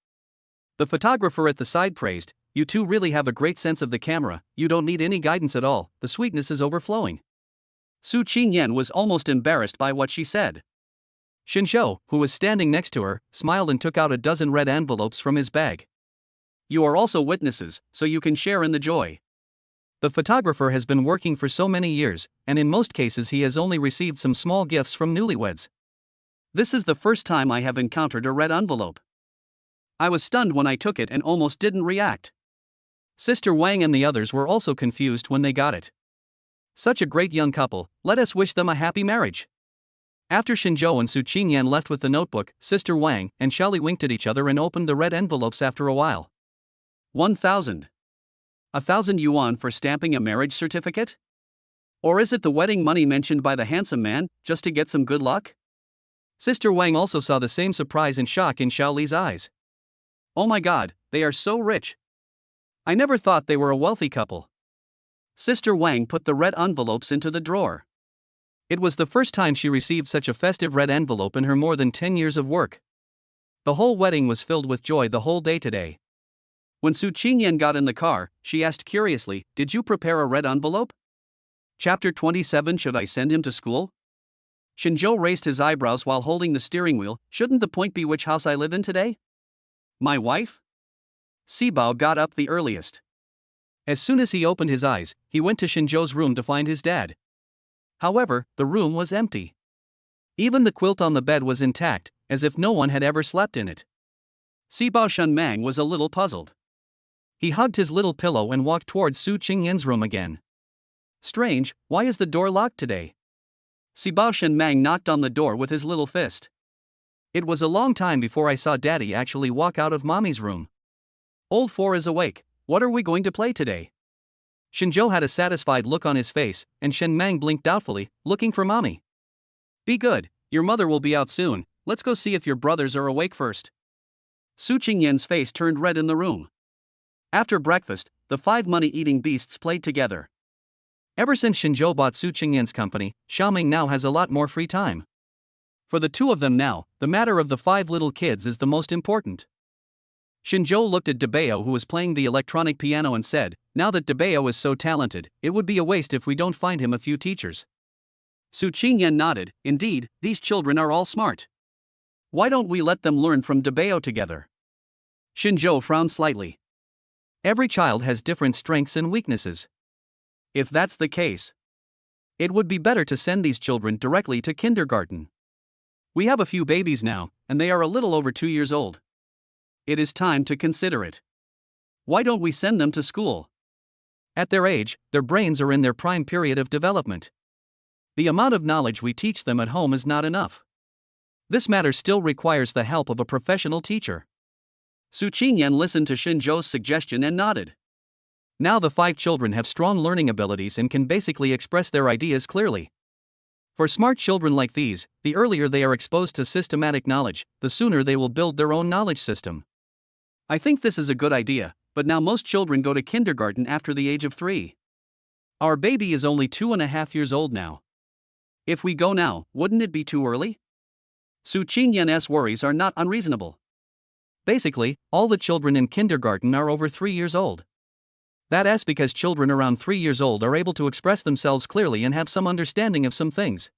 A: The photographer at the side praised, "You two really have a great sense of the camera, you don't need any guidance at all, the sweetness is overflowing." Su Qingyan was almost embarrassed by what she said. Xinzhou, who was standing next to her, smiled and took out a dozen red envelopes from his bag. "You are also witnesses, so you can share in the joy." The photographer has been working for so many years, and in most cases he has only received some small gifts from newlyweds. This is the first time I have encountered a red envelope. I was stunned when I took it and almost didn't react. Sister Wang and the others were also confused when they got it. Such a great young couple, let us wish them a happy marriage. After Xinzhou and Su Qingyan left with the notebook, Sister Wang and Xiaoli winked at each other and opened the red envelopes after a while. 1,000. 1,000 yuan for stamping a marriage certificate? Or is it the wedding money mentioned by the handsome man, just to get some good luck? Sister Wang also saw the same surprise and shock in Xiaoli's eyes. Oh my god, they are so rich. I never thought they were a wealthy couple. Sister Wang put the red envelopes into the drawer. It was the first time she received such a festive red envelope in her more than 10 years of work. The whole wedding was filled with joy the whole day today. When Su Qingyan got in the car, she asked curiously, "Did you prepare a red envelope?" Chapter 27. Should I send him to school? Xinzhou raised his eyebrows while holding the steering wheel. Shouldn't the point be which house I live in today? My wife? Sibao got up the earliest. As soon as he opened his eyes, he went to Xinzhou's room to find his dad. However, the room was empty. Even the quilt on the bed was intact, as if no one had ever slept in it. Sibao Shunmang was a little puzzled. He hugged his little pillow and walked towards Su Qingyan's room again. Strange, why is the door locked today? Sibao Shunmang knocked on the door with his little fist. It was a long time before I saw Daddy actually walk out of Mommy's room. Old Four is awake, what are we going to play today? Xinzhou had a satisfied look on his face, and Shunmang blinked doubtfully, looking for Mommy. Be good, your mother will be out soon, let's go see if your brothers are awake first. Su Qingyan's face turned red in the room. After breakfast, the 5 money-eating beasts played together. Ever since Xinzhou bought Su Qingyan's company, Xiaoming now has a lot more free time. For the two of them now, the matter of the 5 little kids is the most important. Xinzhou looked at Debeo, who was playing the electronic piano, and said, "Now that Debeo is so talented, it would be a waste if we don't find him a few teachers." Su Qingyan nodded. Indeed, these children are all smart. Why don't we let them learn from Debeo together? Xinzhou frowned slightly. Every child has different strengths and weaknesses. If that's the case, it would be better to send these children directly to kindergarten. We have a few babies now, and they are a little over 2 years old. It is time to consider it. Why don't we send them to school? At their age, their brains are in their prime period of development. The amount of knowledge we teach them at home is not enough. This matter still requires the help of a professional teacher. Su Qingyan listened to Xinzhou's suggestion and nodded. Now the 5 children have strong learning abilities and can basically express their ideas clearly. For smart children like these, the earlier they are exposed to systematic knowledge, the sooner they will build their own knowledge system. I think this is a good idea, but now most children go to kindergarten after the age of 3. Our baby is only 2.5 years old now. If we go now, wouldn't it be too early? Su Qingyan's worries are not unreasonable. Basically, all the children in kindergarten are over 3 years old. That's because children around 3 years old are able to express themselves clearly and have some understanding of some things.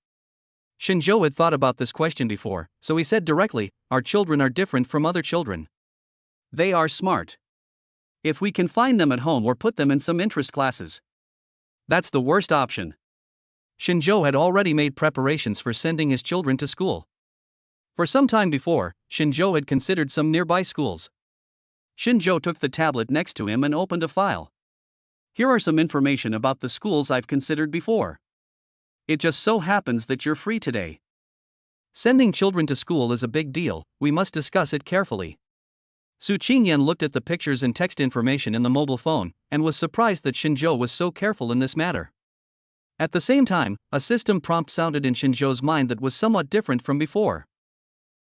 A: Xinzhou had thought about this question before, so he said directly, "Our children are different from other children. They are smart. If we can find them at home or put them in some interest classes." That's the worst option. Shinjo had already made preparations for sending his children to school. For some time before, Shinjo had considered some nearby schools. Shinjo took the tablet next to him and opened a file. Here are some information about the schools I've considered before. It just so happens that you're free today. Sending children to school is a big deal, we must discuss it carefully. Su Qingyan looked at the pictures and text information in the mobile phone, and was surprised that Shinjo was so careful in this matter. At the same time, a system prompt sounded in Shinjo's mind that was somewhat different from before.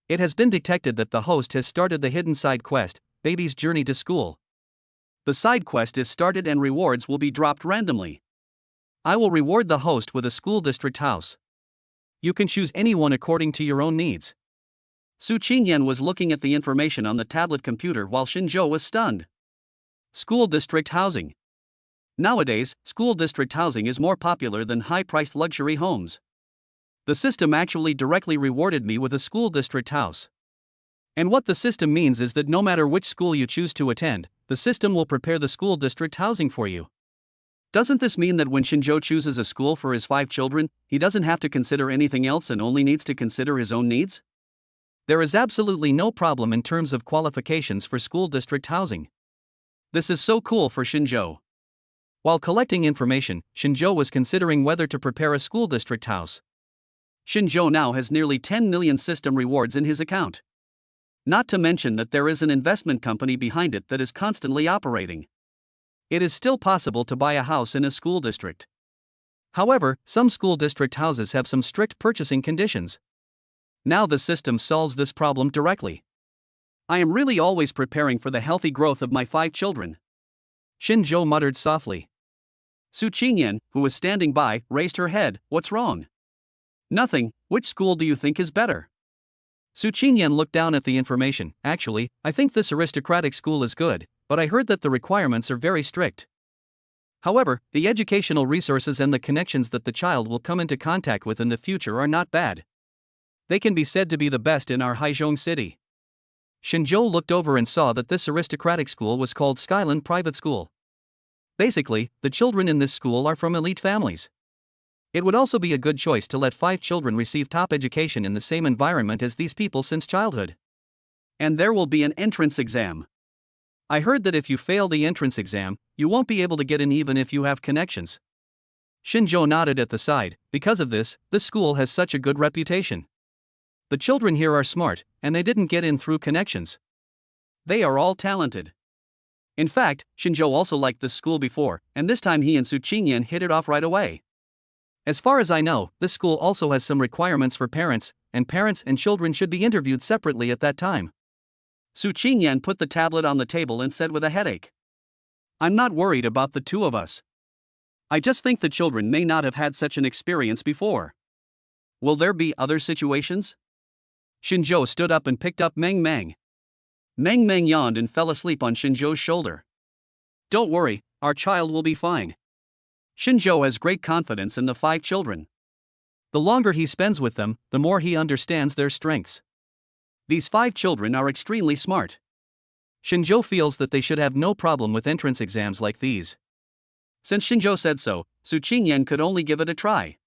A: It has been detected that the host has started the hidden side quest, Baby's Journey to School. The side quest is started and rewards will be dropped randomly. I will reward the host with a school district house. You can choose anyone according to your own needs. Su Qingyan was looking at the information on the tablet computer while Shinjo was stunned. School district housing. Nowadays, school district housing is more popular than high-priced luxury homes. The system actually directly rewarded me with a school district house. And what the system means is that no matter which school you choose to attend, the system will prepare the school district housing for you. Doesn't this mean that when Shinjo chooses a school for his 5 children, he doesn't have to consider anything else and only needs to consider his own needs? There is absolutely no problem in terms of qualifications for school district housing. This is so cool for Shinjo. While collecting information, Shinjo was considering whether to prepare a school district house. Shinjo now has nearly 10 million system rewards in his account. Not to mention that there is an investment company behind it that is constantly operating. It is still possible to buy a house in a school district. However, some school district houses have some strict purchasing conditions. Now the system solves this problem directly. I am really always preparing for the healthy growth of my 5 children. Shinjo muttered softly. Su Qingyan, who was standing by, raised her head. What's wrong? Nothing. Which school do you think is better? Su Qingyan looked down at the information. Actually, I think this aristocratic school is good, but I heard that the requirements are very strict. However, the educational resources and the connections that the child will come into contact with in the future are not bad. They can be said to be the best in our Haizhong city. Shinjo looked over and saw that this aristocratic school was called Skyland Private School. Basically, the children in this school are from elite families. It would also be a good choice to let 5 children receive top education in the same environment as these people since childhood. And there will be an entrance exam. I heard that if you fail the entrance exam, you won't be able to get in even if you have connections. Shinjo nodded at the side. Because of this school has such a good reputation. The children here are smart, and they didn't get in through connections. They are all talented. In fact, Shinjo also liked this school before, and this time he and Su Qingyan hit it off right away. As far as I know, this school also has some requirements for parents and children should be interviewed separately at that time. Su Qingyan put the tablet on the table and said with a headache. I'm not worried about the 2 of us. I just think the children may not have had such an experience before. Will there be other situations? Shinjo stood up and picked up Meng Meng. Meng Meng yawned and fell asleep on Shinjo's shoulder. Don't worry, our child will be fine. Shinjo has great confidence in the 5 children. The longer he spends with them, the more he understands their strengths. These 5 children are extremely smart. Shinjo feels that they should have no problem with entrance exams like these. Since Shinjo said so, Su Qingyan could only give it a try.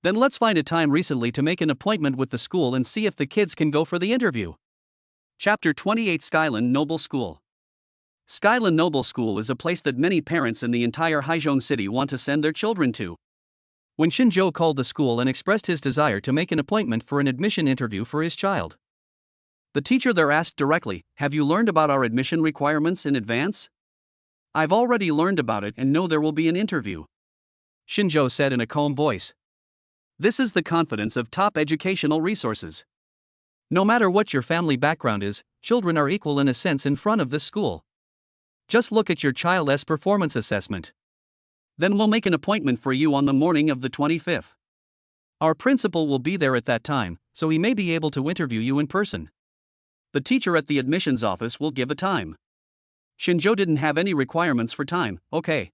A: Then let's find a time recently to make an appointment with the school and see if the kids can go for the interview. Chapter 28 Skyland Noble School. Skyland Noble School is a place that many parents in the entire Haizhong city want to send their children to. When Shinjo called the school and expressed his desire to make an appointment for an admission interview for his child, the teacher there asked directly, "Have you learned about our admission requirements in advance?" "I've already learned about it and know there will be an interview," Shinjo said in a calm voice. This is the confidence of top educational resources. No matter what your family background is, children are equal in a sense in front of this school. Just look at your child's performance assessment. Then we'll make an appointment for you on the morning of the 25th. Our principal will be there at that time, so he may be able to interview you in person. The teacher at the admissions office will give a time. Shinjo didn't have any requirements for time. Okay.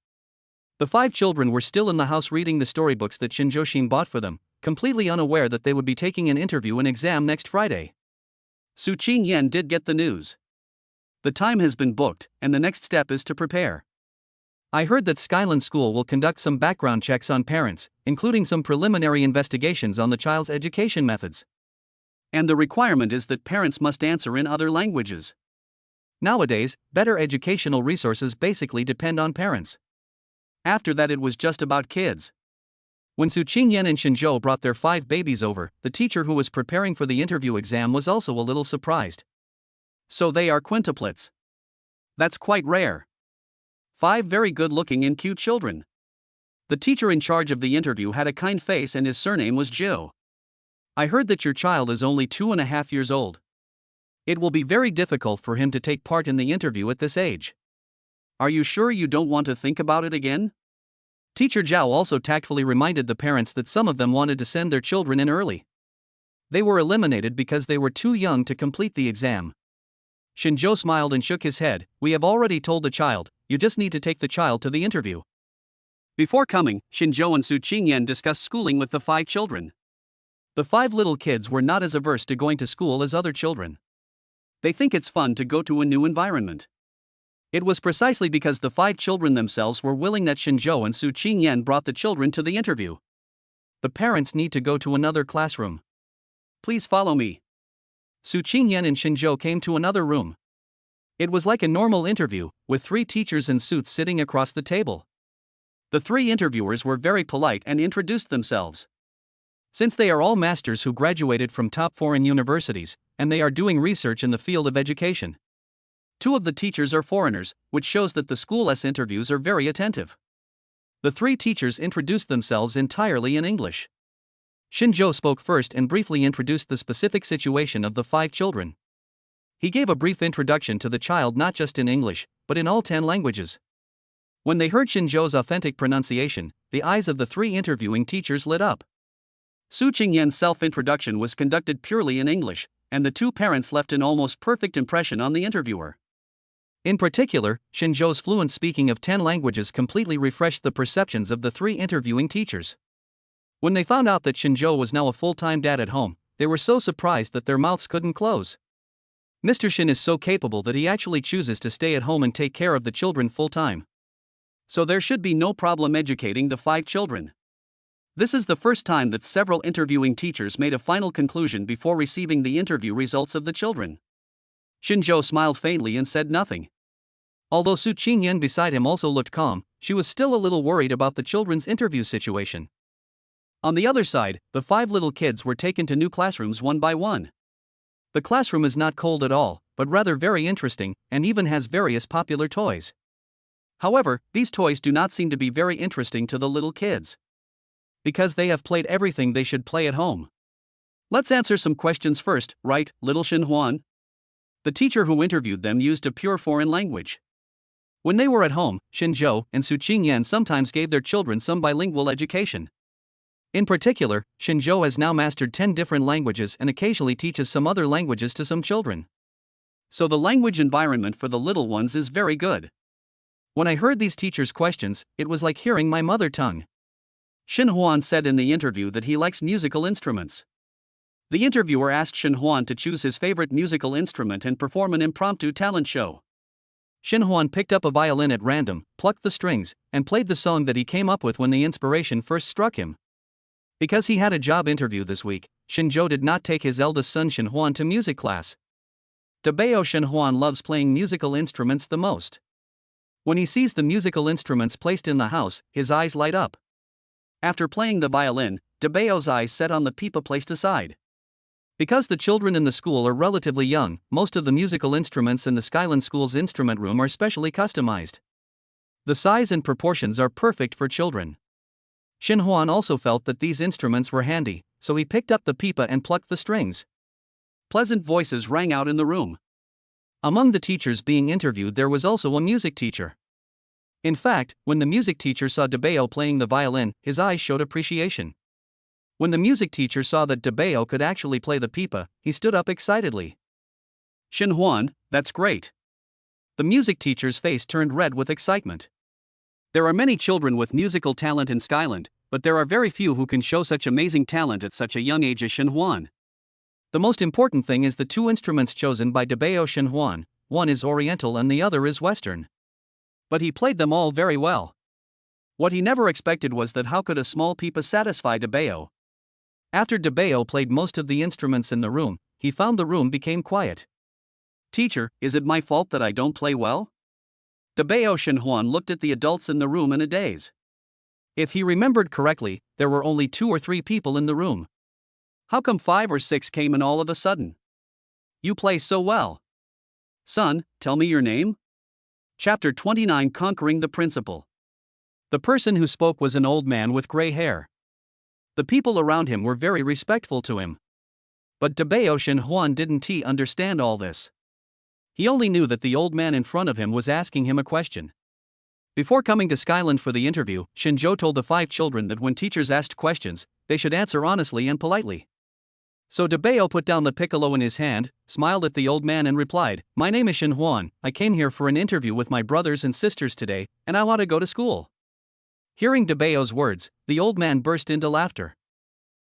A: The 5 children were still in the house reading the storybooks that Shinjo bought for them, completely unaware that they would be taking an interview and exam next Friday. Su Qingyan did get the news. The time has been booked, and the next step is to prepare. I heard that Skyland School will conduct some background checks on parents, including some preliminary investigations on the child's education methods.
B: And the requirement is that parents must answer in other languages.
A: Nowadays, better educational resources basically depend on parents.
B: After that, it was just about kids.
A: When Su Qingyan and Shinzhou brought their 5 babies over, the teacher who was preparing for the interview exam was also a little surprised.
B: So they are quintuplets. That's quite rare. 5 very good-looking and cute children. The teacher in charge of the interview had a kind face and his surname was Jiu.
A: I heard that your child is only 2.5 years old. It will be very difficult for him to take part in the interview at this age.
B: Are you sure you don't want to think about it again?
A: Teacher Zhao also tactfully reminded the parents that some of them wanted to send their children in early. They were eliminated because they were too young to complete the exam. Shinzhou smiled and shook his head. We have already told the child, you just need to take the child to the interview.
B: Before coming, Shinzhou and Su Qingyan discussed schooling with the 5 children.
A: The 5 little kids were not as averse to going to school as other children.
B: They think it's fun to go to a new environment.
A: It was precisely because the 5 children themselves were willing that Shinzhou and Su Qingyan brought the children to the interview. The parents need to go to another classroom.
B: Please follow me.
A: Su Qingyan and Shinzhou came to another room. It was like a normal interview, with 3 teachers in suits sitting across the table. The 3 interviewers were very polite and introduced themselves. Since they are all masters who graduated from top foreign universities, and they are doing research in the field of education. 2 of the teachers are foreigners, which shows that the school's interviews are very attentive. The 3 teachers introduced themselves entirely in English. Shinzhou spoke first and briefly introduced the specific situation of the 5 children. He gave a brief introduction to the child not just in English, but in all 10 languages. When they heard Shinzhou's authentic pronunciation, the eyes of the 3 interviewing teachers lit up.
B: Su Qingyan's self-introduction was conducted purely in English, and the 2 parents left an almost perfect impression on the interviewer.
A: In particular, Shinzhou's fluent speaking of 10 languages completely refreshed the perceptions of the 3 interviewing teachers. When they found out that Shinzhou was now a full-time dad at home, they were so surprised that their mouths couldn't close. Mr. Shin is so capable that he actually chooses to stay at home and take care of the children full-time.
B: So there should be no problem educating the 5 children. This is the first time that several interviewing teachers made a final conclusion before receiving the interview results of the children.
A: Shinzhou smiled faintly and said nothing. Although Su Qingyan beside him also looked calm, she was still a little worried about the children's interview situation. On the other side, the 5 little kids were taken to new classrooms one by one. The classroom is not cold at all, but rather very interesting, and even has various popular toys. However, these toys do not seem to be very interesting to the little kids. Because they have played everything they should play at home.
B: Let's answer some questions first, right, little Shinhuan?
A: The teacher who interviewed them used a pure foreign language. When they were at home, Shinzhou and Su Qingyan sometimes gave their children some bilingual education. In particular, Shinzhou has now mastered 10 different languages and occasionally teaches some other languages to some children.
B: So the language environment for the little ones is very good.
A: When I heard these teachers' questions, it was like hearing my mother tongue.
B: Shinhuan said in the interview that he likes musical instruments. The interviewer asked Shinhuan to choose his favorite musical instrument and perform an impromptu talent show.
A: Shinhuan picked up a violin at random, plucked the strings, and played the song that he came up with when the inspiration first struck him. Because he had a job interview this week, Shinzhou did not take his eldest son Shinhuan to music class. Dabao Shinhuan loves playing musical instruments the most. When he sees the musical instruments placed in the house, his eyes light up. After playing the violin, Dabao's eyes set on the pipa placed aside. Because the children in the school are relatively young, most of the musical instruments in the Skyland School's instrument room are specially customized. The size and proportions are perfect for children. Shinhuan also felt that these instruments were handy, so he picked up the pipa and plucked the strings.
B: Pleasant voices rang out in the room.
A: Among the teachers being interviewed there was also a music teacher. In fact, when the music teacher saw Dabao playing the violin, his eyes showed appreciation. When the music teacher saw that Dabao could actually play the pipa, he stood up excitedly.
B: Shinhuan, that's great.
A: The music teacher's face turned red with excitement.
B: There are many children with musical talent in Skyland, but there are very few who can show such amazing talent at such a young age as Shinhuan.
A: The most important thing is the 2 instruments chosen by Dabao Shinhuan, one is Oriental and the other is Western.
B: But he played them all very well. What he never expected was that how could a small pipa satisfy Debeo? After Debeo played most of the instruments in the room, he found the room became quiet. Teacher, is it my fault that I don't play well? Debeo Shenhuan looked at the adults in the room in a daze. If he remembered correctly, there were only 2 or 3 people in the room. How come 5 or 6 came in all of a sudden? You play so well. Son, tell me your name? Chapter 29 Conquering the Principal. The person who spoke was an old man with gray hair. The people around him were very respectful to him. But Debeo Shenhuan didn't understand all this. He only knew that the old man in front of him was asking him a question. Before coming to Skyland for the interview, Shinjo told the 5 children that when teachers asked questions, they should answer honestly and politely. So Debeo put down the piccolo in his hand, smiled at the old man and replied, "My name is Shinhuan, I came here for an interview with my brothers and sisters today, and I want to go to school." Hearing Debeo's words, the old man burst into laughter.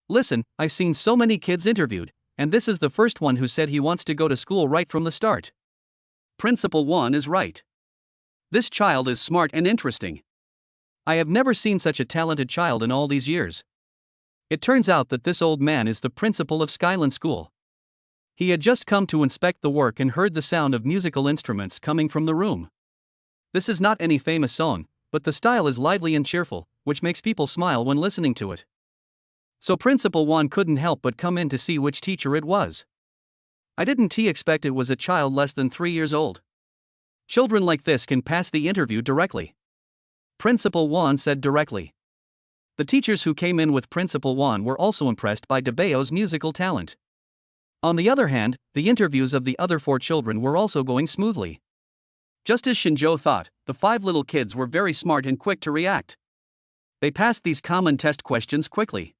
B: "Listen, I've seen so many kids interviewed, and this is the first one who said he wants to go to school right from the start. Principal 1 is right. This child is smart and interesting. I have never seen such a talented child in all these years." It turns out that this old man is the principal of Skyland School. He had just come to inspect the work and heard the sound of musical instruments coming from the room. This is not any famous song, but the style is lively and cheerful, which makes people smile when listening to it. So Principal 1 couldn't help but come in to see which teacher it was. I didn't expect it was a child less than 3 years old. Children like this can pass the interview directly. Principal 1 said directly. The teachers who came in with Principal 1 were also impressed by Debeo's musical talent. On the other hand, the interviews of the other 4 children were also going smoothly. Just as Shinjo thought, the 5 little kids were very smart and quick to react. They passed these common test questions quickly.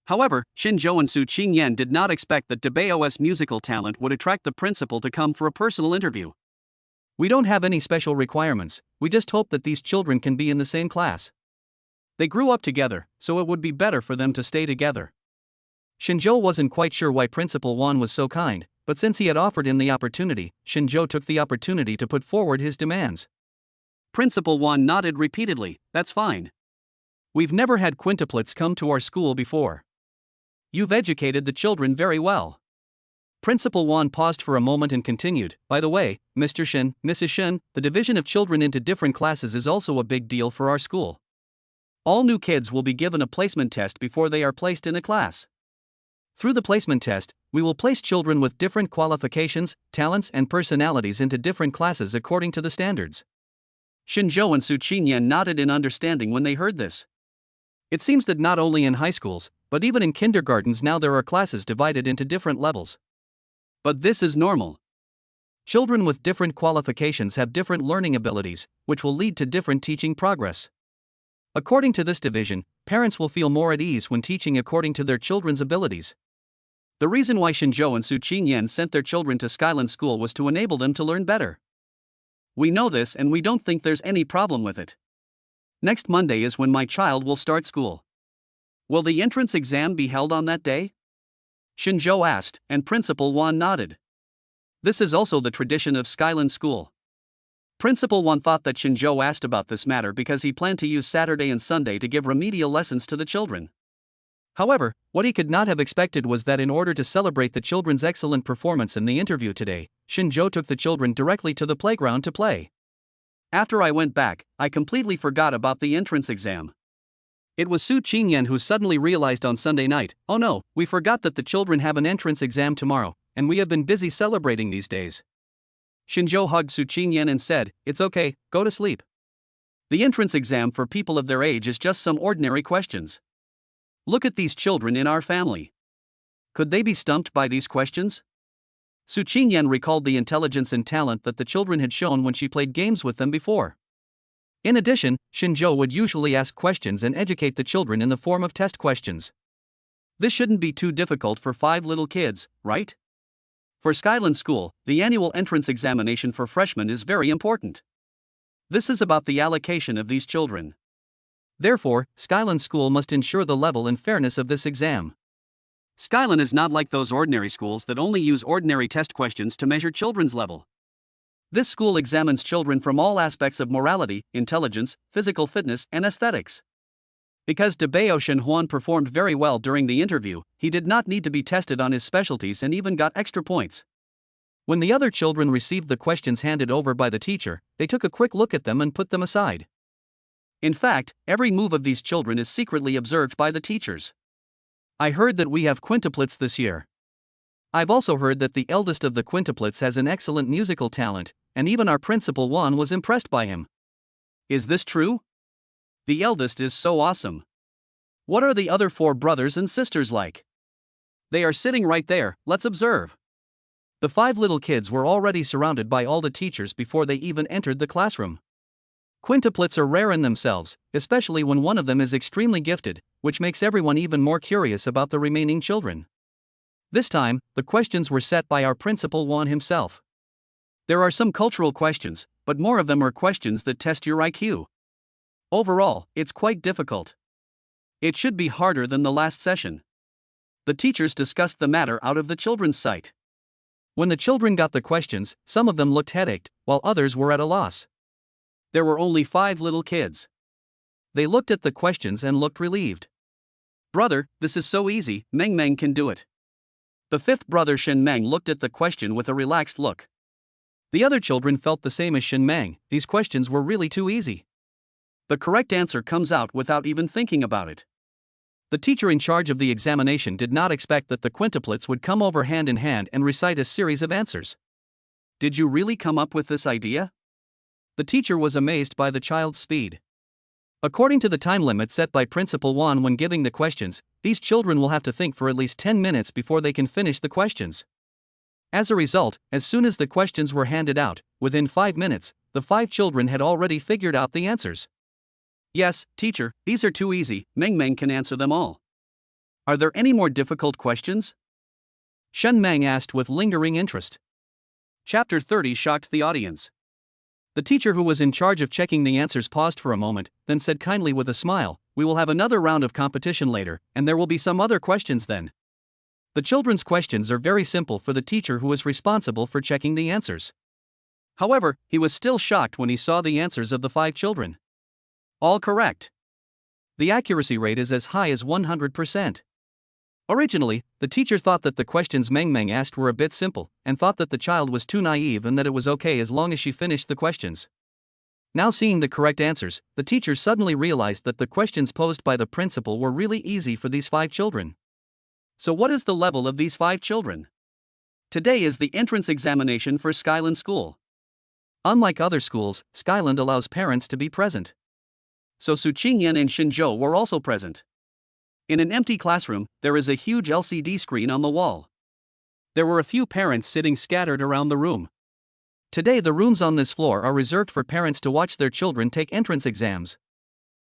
B: However, Shinjo and Su Qingyan did not expect that Debeo's musical talent would attract the principal to come for a personal interview. "We don't have any special requirements, we just hope that these children can be in the same class. They grew up together, so it would be better for them to stay together." Shinjo wasn't quite sure why Principal 1 was so kind, but since he had offered him the opportunity, Shinjo took the opportunity to put forward his demands. Principal 1 nodded repeatedly, "That's fine. We've never had quintuplets come to our school before. You've educated the children very well." Principal 1 paused for a moment and continued, "By the way, Mr. Shin, Mrs. Shin, the division of children into different classes is also a big deal for our school. All new kids will be given a placement test before they are placed in a class. Through the placement test, we will place children with different qualifications, talents and personalities into different classes according to the standards." Shinjo and Su Qingyan nodded in understanding when they heard this. It seems that not only in high schools, but even in kindergartens now there are classes divided into different levels. But this is normal. Children with different qualifications have different learning abilities, which will lead to different teaching progress. According to this division, parents will feel more at ease when teaching according to their children's abilities. The reason why Shinjo and Su Qingyan sent their children to Skyland School was to enable them to learn better. We know this and we don't think there's any problem with it. Next Monday is when my child will start school. Will the entrance exam be held on that day? Shinjo asked, and Principal 1 nodded. This is also the tradition of Skyland School. Principal 1 thought that Shinjo asked about this matter because he planned to use Saturday and Sunday to give remedial lessons to the children. However, what he could not have expected was that in order to celebrate the children's excellent performance in the interview today, Shinjo took the children directly to the playground to play. After I went back, I completely forgot about the entrance exam. It was Su Qingyan who suddenly realized on Sunday night, "Oh no, we forgot that the children have an entrance exam tomorrow, and we have been busy celebrating these days." Shinjo hugged Su Qingyan and said, "It's okay, go to sleep. The entrance exam for people of their age is just some ordinary questions. Look at these children in our family. Could they be stumped by these questions?" Su Qingyan recalled the intelligence and talent that the children had shown when she played games with them before. In addition, Shinjo would usually ask questions and educate the children in the form of test questions. This shouldn't be too difficult for 5 little kids, right? For Skyland School, the annual entrance examination for freshmen is very important. This is about the allocation of these children. Therefore, Skyland School must ensure the level and fairness of this exam. Skyland is not like those ordinary schools that only use ordinary test questions to measure children's level. This school examines children from all aspects of morality, intelligence, physical fitness, and aesthetics. Because Debeo Shenhuan performed very well during the interview, he did not need to be tested on his specialties and even got extra points. When the other children received the questions handed over by the teacher, they took a quick look at them and put them aside. In fact, every move of these children is secretly observed by the teachers. I heard that we have quintuplets this year. I've also heard that the eldest of the quintuplets has an excellent musical talent, and even our principal Juan was impressed by him. Is this true? The eldest is so awesome. What are the other 4 brothers and sisters like? They are sitting right there, let's observe. The 5 little kids were already surrounded by all the teachers before they even entered the classroom. Quintuplets are rare in themselves, especially when one of them is extremely gifted, which makes everyone even more curious about the remaining children. This time, the questions were set by our principal Juan himself. There are some cultural questions, but more of them are questions that test your IQ. Overall, it's quite difficult. It should be harder than the last session. The teachers discussed the matter out of the children's sight. When the children got the questions, some of them looked headached, while others were at a loss. There were only 5 little kids. They looked at the questions and looked relieved. Brother, this is so easy, Meng Meng can do it. The 5th brother Shen Meng looked at the question with a relaxed look. The other children felt the same as Shen Meng, these questions were really too easy. The correct answer comes out without even thinking about it. The teacher in charge of the examination did not expect that the quintuplets would come over hand in hand and recite a series of answers. Did you really come up with this idea? The teacher was amazed by the child's speed. According to the time limit set by Principal Juan when giving the questions, these children will have to think for at least 10 minutes before they can finish the questions. As a result, as soon as the questions were handed out, within 5 minutes, the 5 children had already figured out the answers. Yes, teacher, these are too easy, Meng Meng can answer them all. Are there any more difficult questions? Shen Meng asked with lingering interest. Chapter 30 shocked the audience. The teacher who was in charge of checking the answers paused for a moment, then said kindly with a smile, "We will have another round of competition later, and there will be some other questions then." The children's questions are very simple for the teacher who is responsible for checking the answers. However, he was still shocked when he saw the answers of the 5 children. All correct. The accuracy rate is as high as 100%. Originally, the teacher thought that the questions Meng Meng asked were a bit simple, and thought that the child was too naive and that it was okay as long as she finished the questions. Now seeing the correct answers, the teacher suddenly realized that the questions posed by the principal were really easy for these 5 children. So what is the level of these 5 children? Today is the entrance examination for Skyland School. Unlike other schools, Skyland allows parents to be present. So Su Qingyan and Xinzhou were also present. In an empty classroom, there is a huge LCD screen on the wall. There were a few parents sitting scattered around the room. Today the rooms on this floor are reserved for parents to watch their children take entrance exams.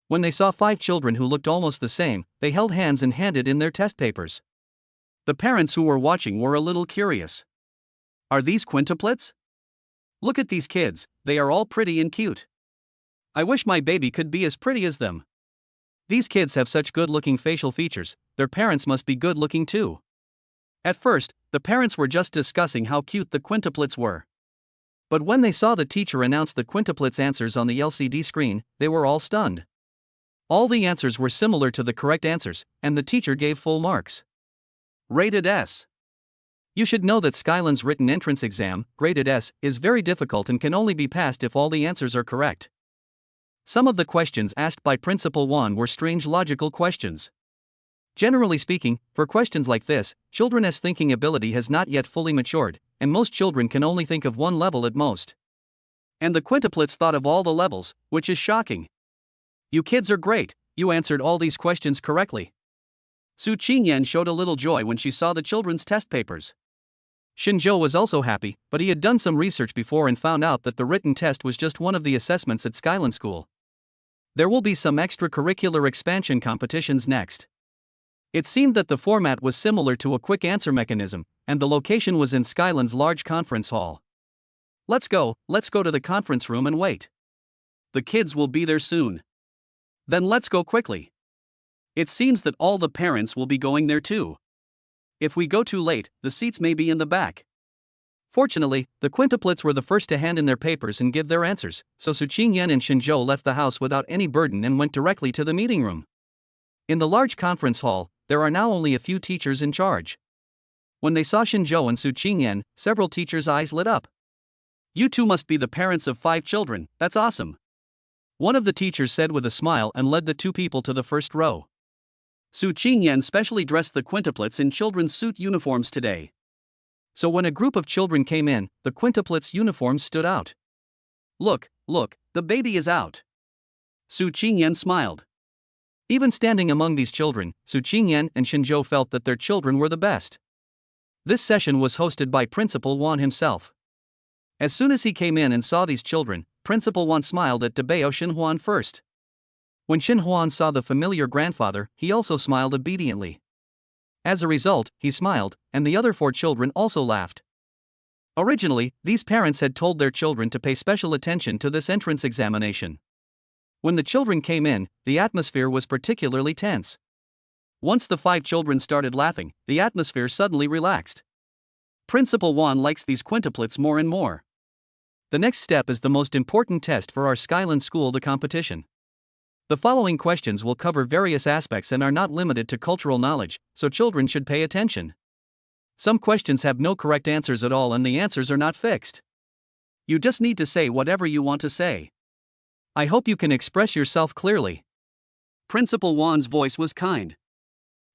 B: When they saw 5 children who looked almost the same, they held hands and handed in their test papers. The parents who were watching were a little curious. Are these quintuplets? Look at these kids, they are all pretty and cute. I wish my baby could be as pretty as them. These kids have such good-looking facial features, their parents must be good-looking too. At first, the parents were just discussing how cute the quintuplets were. But when they saw the teacher announce the quintuplets' answers on the LCD screen, they were all stunned. All the answers were similar to the correct answers, and the teacher gave full marks. Rated S. You should know that Skyland's written entrance exam, graded S, is very difficult and can only be passed if all the answers are correct. Some of the questions asked by Principal Juan were strange logical questions. Generally speaking, for questions like this, children's thinking ability has not yet fully matured, and most children can only think of one level at most. And the quintuplets thought of all the levels, which is shocking. You kids are great, you answered all these questions correctly. Su Qingyan showed a little joy when she saw the children's test papers. Xinzhou was also happy, but he had done some research before and found out that the written test was just one of the assessments at Skyland School. There will be some extracurricular expansion competitions next. It seemed that the format was similar to a quick answer mechanism, and the location was in Skyland's large conference hall. Let's go to the conference room and wait. The kids will be there soon. Then let's go quickly. It seems that all the parents will be going there too. If we go too late, the seats may be in the back. Fortunately, the quintuplets were the first to hand in their papers and give their answers, so Su Qingyan and Xinzhou left the house without any burden and went directly to the meeting room. In the large conference hall, there are now only a few teachers in charge. When they saw Xinzhou and Su Qingyan, several teachers' eyes lit up. "You two must be the parents of 5 children, that's awesome," one of the teachers said with a smile and led the 2 people to the first row. Su Qingyan specially dressed the quintuplets in children's suit uniforms today. So when a group of children came in, the quintuplets' uniforms stood out. Look, the baby is out." Su Qingyan smiled. Even standing among these children, Su Qingyan and Xinzhou felt that their children were the best. This session was hosted by Principal Wan himself. As soon as he came in and saw these children, Principal Wan smiled at Dabao Xinhuan first. When Xinhuan saw the familiar grandfather, he also smiled obediently. As a result, he smiled, and the other 4 children also laughed. Originally, these parents had told their children to pay special attention to this entrance examination. When the children came in, the atmosphere was particularly tense. Once the 5 children started laughing, the atmosphere suddenly relaxed. Principal Wan likes these quintuplets more and more. The next step is the most important test for our Skyland School, the competition. The following questions will cover various aspects and are not limited to cultural knowledge, so children should pay attention. Some questions have no correct answers at all and the answers are not fixed. You just need to say whatever you want to say. I hope you can express yourself clearly. Principal Wan's voice was kind.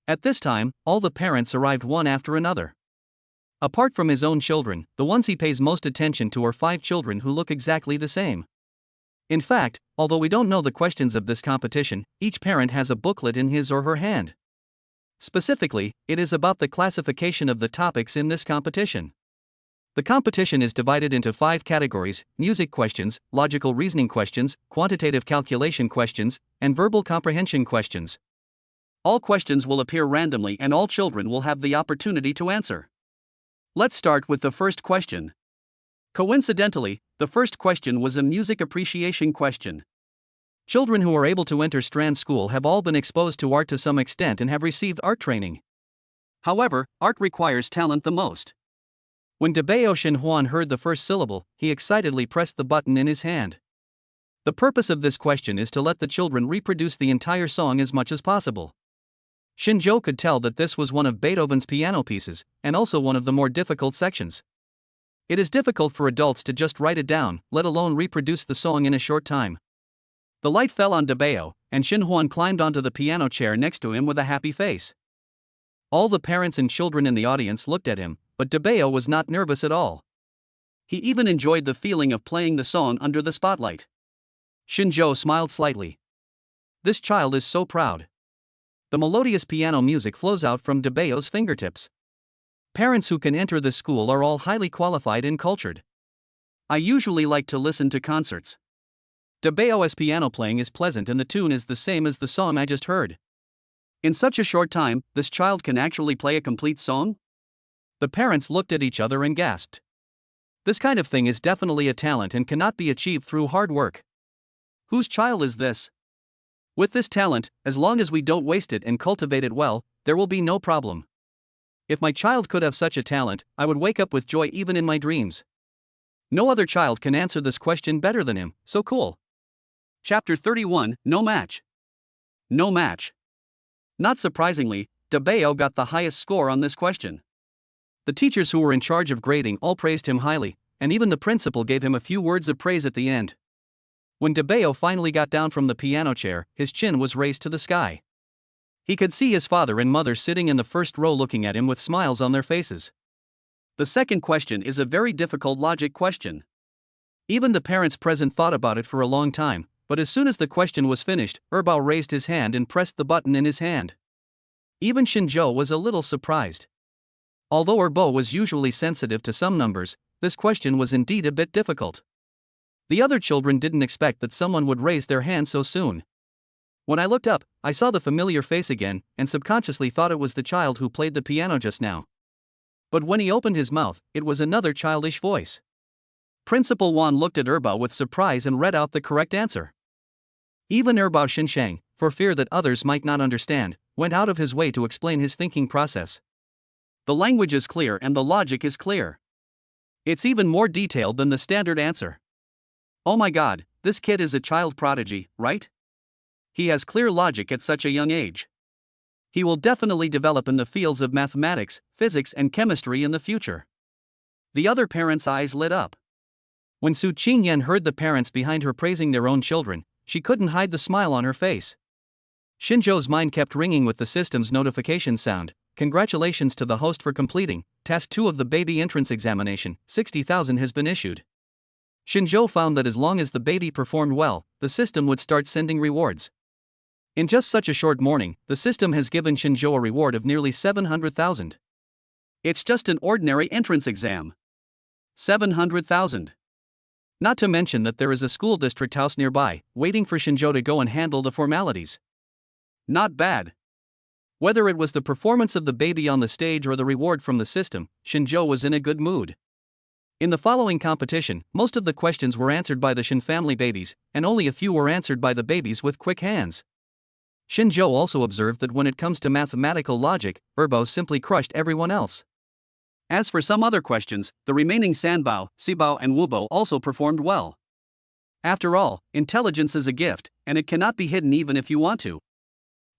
B: At this time, all the parents arrived one after another. Apart from his own children, the ones he pays most attention to are 5 children who look exactly the same. In fact, although we don't know the questions of this competition, each parent has a booklet in his or her hand. Specifically, it is about the classification of the topics in this competition. The competition is divided into 5 categories: music questions, logical reasoning questions, quantitative calculation questions, and verbal comprehension questions. All questions will appear randomly and all children will have the opportunity to answer. Let's start with the first question. Coincidentally, the first question was a music appreciation question. Children who are able to enter Strand School have all been exposed to art to some extent and have received art training. However, art requires talent the most. When Dabao Xinhuan heard the first syllable, he excitedly pressed the button in his hand. The purpose of this question is to let the children reproduce the entire song as much as possible. Xinzhou could tell that this was one of Beethoven's piano pieces, and also one of the more difficult sections. It is difficult for adults to just write it down, let alone reproduce the song in a short time. The light fell on Dabao, and Xinhuan climbed onto the piano chair next to him with a happy face. All the parents and children in the audience looked at him, but Dabao was not nervous at all. He even enjoyed the feeling of playing the song under the spotlight. Xinzhou smiled slightly. This child is so proud. The melodious piano music flows out from Dabao's fingertips. Parents who can enter this school are all highly qualified and cultured. I usually like to listen to concerts. Dabao's piano playing is pleasant and the tune is the same as the song I just heard. In such a short time, this child can actually play a complete song? The parents looked at each other and gasped. This kind of thing is definitely a talent and cannot be achieved through hard work. Whose child is this? With this talent, as long as we don't waste it and cultivate it well, there will be no problem. If my child could have such a talent, I would wake up with joy even in my dreams. No other child can answer this question better than him, so cool. Chapter 31, No Match. No match. Not surprisingly, Dabao got the highest score on this question. The teachers who were in charge of grading all praised him highly, and even the principal gave him a few words of praise at the end. When Dabao finally got down from the piano chair, his chin was raised to the sky. He could see his father and mother sitting in the first row looking at him with smiles on their faces. The second question is a very difficult logic question. Even the parents present thought about it for a long time, but as soon as the question was finished, Erbao raised his hand and pressed the button in his hand. Even Xinzhou was a little surprised. Although Erbao was usually sensitive to some numbers, this question was indeed a bit difficult. The other children didn't expect that someone would raise their hand so soon. When I looked up, I saw the familiar face again, and subconsciously thought it was the child who played the piano just now. But when he opened his mouth, it was another childish voice. Principal Wan looked at Erbao with surprise and read out the correct answer. Even Erbao Xinsheng, for fear that others might not understand, went out of his way to explain his thinking process. The language is clear and the logic is clear. It's even more detailed than the standard answer. Oh my god, this kid is a child prodigy, right? He has clear logic at such a young age. He will definitely develop in the fields of mathematics, physics, and chemistry in the future. The other parents' eyes lit up. When Su Qingyan heard the parents behind her praising their own children, she couldn't hide the smile on her face. Xinzhou's mind kept ringing with the system's notification sound. Congratulations to the host for completing Task 2 of the baby entrance examination, 60,000 has been issued. Xinzhou found that as long as the baby performed well, the system would start sending rewards. In just such a short morning, the system has given Xinzhou a reward of nearly 700,000. It's just an ordinary entrance exam. 700,000. Not to mention that there is a school district house nearby, waiting for Xinzhou to go and handle the formalities. Not bad. Whether it was the performance of the baby on the stage or the reward from the system, Xinzhou was in a good mood. In the following competition, most of the questions were answered by the Xin family babies, and only a few were answered by the babies with quick hands. Xinzhou also observed that when it comes to mathematical logic, Erbo simply crushed everyone else. As for some other questions, the remaining Sanbao, Sibao, and Wubo also performed well. After all, intelligence is a gift, and it cannot be hidden even if you want to.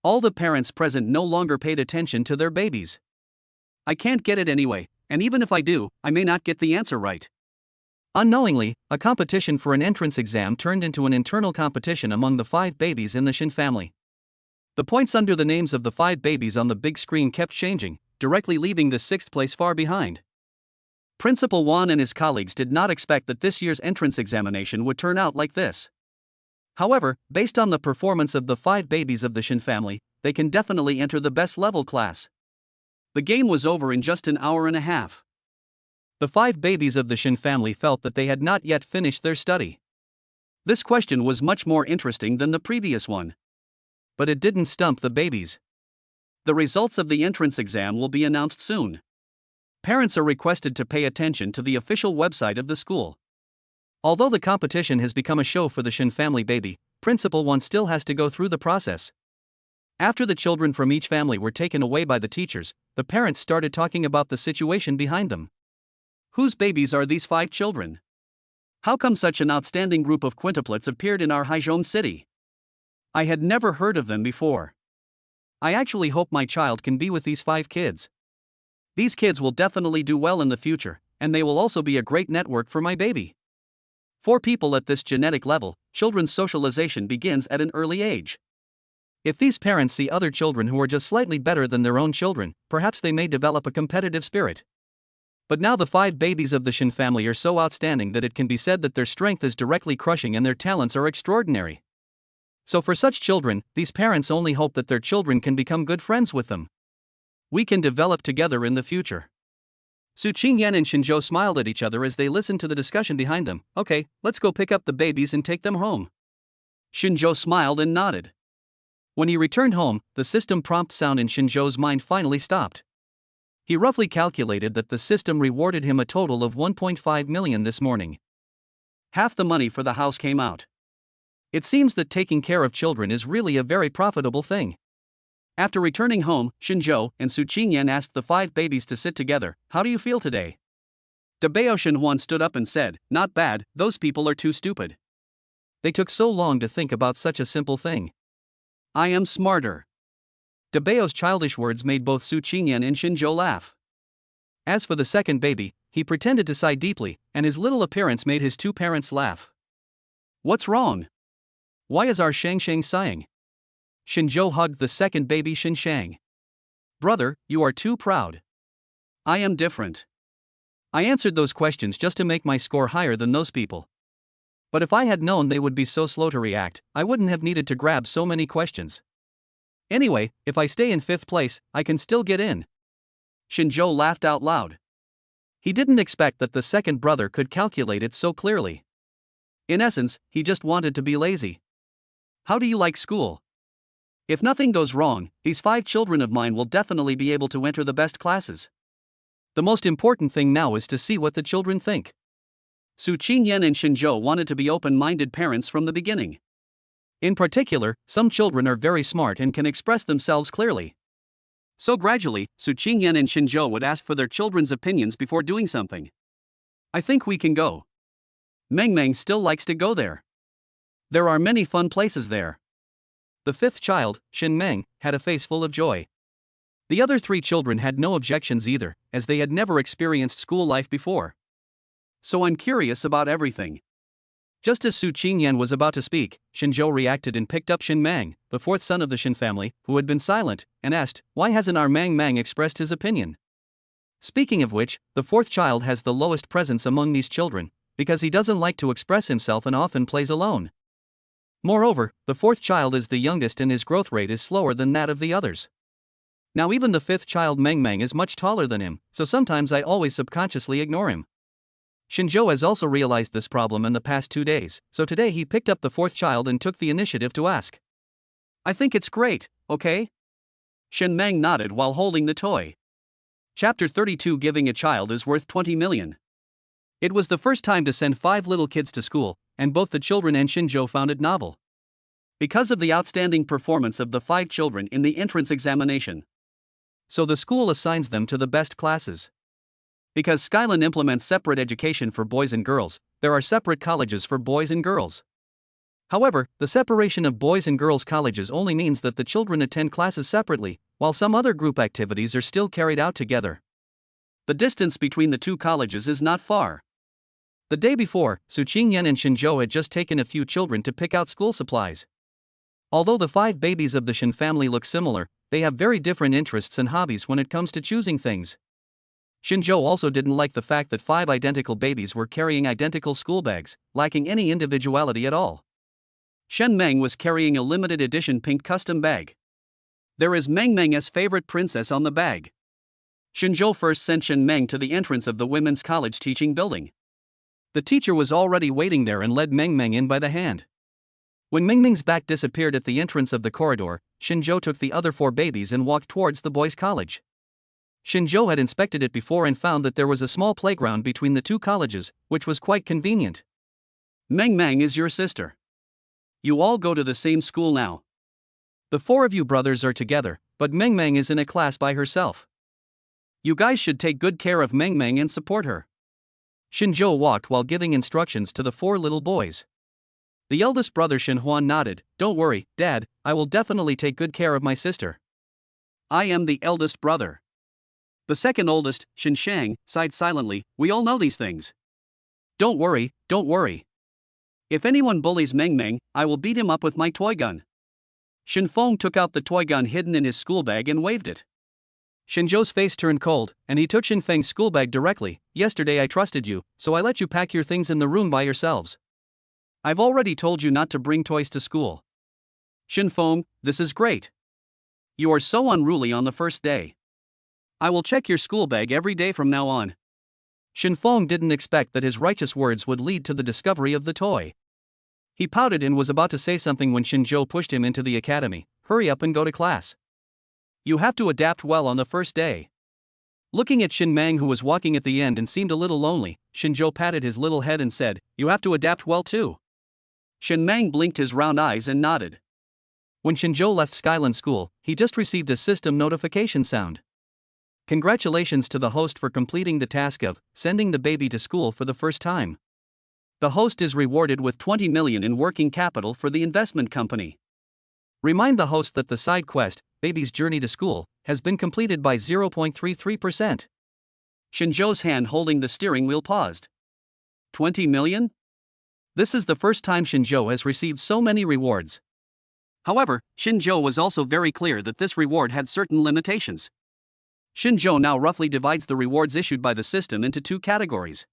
B: All the parents present no longer paid attention to their babies. I can't get it anyway, and even if I do, I may not get the answer right. Unknowingly, a competition for an entrance exam turned into an internal competition among the 5 babies in the Xin family. The points under the names of the 5 babies on the big screen kept changing, directly leaving the 6th place far behind. Principal Wan and his colleagues did not expect that this year's entrance examination would turn out like this. However, based on the performance of the 5 babies of the Xin family, they can definitely enter the best level class. The game was over in just an hour and a half. The 5 babies of the Xin family felt that they had not yet finished their study. This question was much more interesting than the previous one. But it didn't stump the babies. The results of the entrance exam will be announced soon. Parents are requested to pay attention to the official website of the school. Although the competition has become a show for the Xin family baby, Principal One still has to go through the process. After the children from each family were taken away by the teachers, the parents started talking about the situation behind them. Whose babies are these 5 children? How come such an outstanding group of quintuplets appeared in our Haizhong city? I had never heard of them before. I actually hope my child can be with these 5 kids. These kids will definitely do well in the future, and they will also be a great network for my baby. For people at this genetic level, children's socialization begins at an early age. If these parents see other children who are just slightly better than their own children, perhaps they may develop a competitive spirit. But now the 5 babies of the Xin family are so outstanding that it can be said that their strength is directly crushing and their talents are extraordinary. So for such children, these parents only hope that their children can become good friends with them. We can develop together in the future. Su Qingyan and Xinzhou smiled at each other as they listened to the discussion behind them. Okay, let's go pick up the babies and take them home. Xinzhou smiled and nodded. When he returned home, the system prompt sound in Xinzhou's mind finally stopped. He roughly calculated that the system rewarded him a total of 1.5 million this morning. Half the money for the house came out. It seems that taking care of children is really a very profitable thing. After returning home, Xinzhou and Su Qingyan asked the 5 babies to sit together. How do you feel today? Dabao Shenhuan stood up and said, not bad, those people are too stupid. They took so long to think about such a simple thing. I am smarter. Dabao's childish words made both Su Qingyan and Xinzhou laugh. As for the second baby, he pretended to sigh deeply, and his little appearance made his 2 parents laugh. What's wrong? Why is our Shang sighing? Xinzhou hugged the second baby Xinshang. Brother, you are too proud. I am different. I answered those questions just to make my score higher than those people. But if I had known they would be so slow to react, I wouldn't have needed to grab so many questions. Anyway, if I stay in 5th place, I can still get in. Xinzhou laughed out loud. He didn't expect that the second brother could calculate it so clearly. In essence, he just wanted to be lazy. How do you like school? If nothing goes wrong, these 5 children of mine will definitely be able to enter the best classes. The most important thing now is to see what the children think. Su Qingyan and Xinzhou wanted to be open-minded parents from the beginning. In particular, some children are very smart and can express themselves clearly. So gradually, Su Qingyan and Xinzhou would ask for their children's opinions before doing something. I think we can go. Meng Meng still likes to go there. There are many fun places there.
A: The fifth child, Shin Meng, had a face full of joy. The other three children had no objections either, as they had never experienced school life before.
B: So I'm curious about everything.
A: Just as Su Qingyan was about to speak, Shinzhou reacted and picked up Shin Mang, the fourth son of the Shin family, who had been silent, and asked, "Why hasn't our Mang Mang expressed his opinion?" Speaking of which, the fourth child has the lowest presence among these children, because he doesn't like to express himself and often plays alone. Moreover, the fourth child is the youngest and his growth rate is slower than that of the others. Now even the fifth child Meng Meng is much taller than him, so sometimes I always subconsciously ignore him. Shinzhou has also realized this problem in the past 2 days, so today he picked up the fourth child and took the initiative to ask.
B: I think it's great, okay? Shin Meng nodded while holding the toy. Chapter 32 Giving a child is worth 20 million.
A: It was the first time to send 5 little kids to school, and both the children and Shinzhou found it novel.
B: Because of the outstanding performance of the 5 children in the entrance examination.
A: So the school assigns them to the best classes.
B: Because Skyline implements separate education for boys and girls, there are separate colleges for boys and girls.
A: However, the separation of boys and girls colleges only means that the children attend classes separately, while some other group activities are still carried out together.
B: The distance between the 2 colleges is not far.
A: The day before, Su Qingyan and Shinzhou had just taken a few children to pick out school supplies. Although the 5 babies of the Shin family look similar, they have very different interests and hobbies when it comes to choosing things. Shinzhou also didn't like the fact that 5 identical babies were carrying identical school bags, lacking any individuality at all.
B: Shen Meng was carrying a limited edition pink custom bag. There is Meng Meng's favorite princess on the bag. Shinzhou first sent Shen Meng to the entrance of the women's college teaching building.
A: The teacher was already waiting there and led Meng Meng in by the hand. When Meng Meng's back disappeared at the entrance of the corridor, Shinzhou took the other 4 babies and walked towards the boys' college. Shinzhou had inspected it before and found that there was a small playground between the 2 colleges, which was quite convenient.
B: Meng Meng is your sister. You all go to the same school now.
A: The 4 of you brothers are together, but Meng Meng is in a class by herself.
B: You guys should take good care of Meng Meng and support her.
A: Shinzhou walked while giving instructions to the 4 little boys. The eldest brother Shin Huan nodded. "Don't worry, Dad, I will definitely take good care of my sister."
B: I am the eldest brother. The second oldest, Shin Shang, sighed silently. We all know these things.
A: Don't worry, don't worry.
B: If anyone bullies Meng Meng, I will beat him up with my toy gun. Shin Feng took out the toy gun hidden in his school bag and waved it.
A: Shinzhou's face turned cold, and he took Shin Feng's school bag directly. "Yesterday I trusted you, so I let you pack your things in the room by yourselves.
B: I've already told you not to bring toys to school. Shin Feng, this is great. You are so unruly on the first day. I will check your school bag every day from now on."
A: Shin Feng didn't expect that his righteous words would lead to the discovery of the toy. He pouted and was about to say something when Shinzhou pushed him into the academy. "Hurry up and go to class. You have to adapt well on the first day." Looking at Shin Mang, who was walking at the end and seemed a little lonely, Shinzhou patted his little head and said, "You have to adapt well too."
B: Shin Mang blinked his round eyes and nodded.
A: When Shinzhou left Skyland School, he just received a system notification sound. Congratulations to the host for completing the task of sending the baby to school for the first time. The host is rewarded with 20 million in working capital for the investment company. Remind the host that the side quest, Baby's Journey to School, has been completed by 0.33%.
B: Shinzhou's hand holding the steering wheel paused. 20 million?
A: This is the first time Shinzhou has received so many rewards.
B: However, Shinzhou was also very clear that this reward had certain limitations. Shinzhou now roughly divides the rewards issued by the system into 2 categories.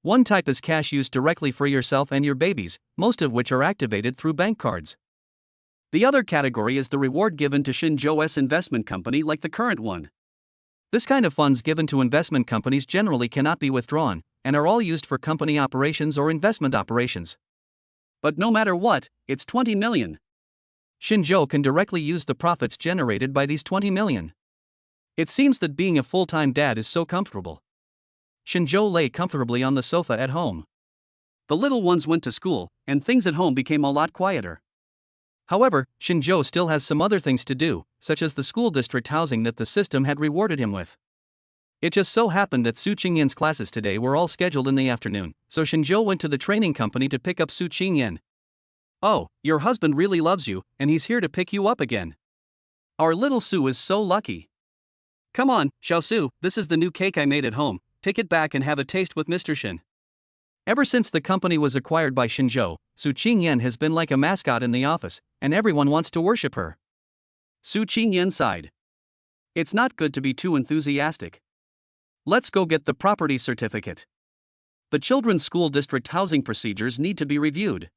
A: One type is cash used directly for yourself and your babies, most of which are activated through bank cards.
B: The other category is the reward given to Shinzhou's investment company, like the current one.
A: This kind of funds given to investment companies generally cannot be withdrawn, and are all used for company operations or investment operations.
B: But no matter what, it's 20 million.
A: Shinzhou can directly use the profits generated by these 20 million. It seems that being a full-time dad is so comfortable. Shinzhou lay comfortably on the sofa at home.
B: The little ones went to school, and things at home became a lot quieter.
A: However, Shinzhou still has some other things to do, such as the school district housing that the system had rewarded him with. It just so happened that Su Qingyan's classes today were all scheduled in the afternoon, so Shinjo went to the training company to pick up Su Qingyan. Oh, your husband really loves you, and he's here to pick you up again. Our little Su is so lucky. Come on, Xiaosu, this is the new cake I made at home, take it back and have a taste with Mr. Shin. Ever since the company was acquired by Shinjo, Su Qingyan has been like a mascot in the office, and everyone wants to worship her. Su Qingyan sighed. It's not good to be too enthusiastic. Let's go get the property certificate. The children's school district housing procedures need to be reviewed.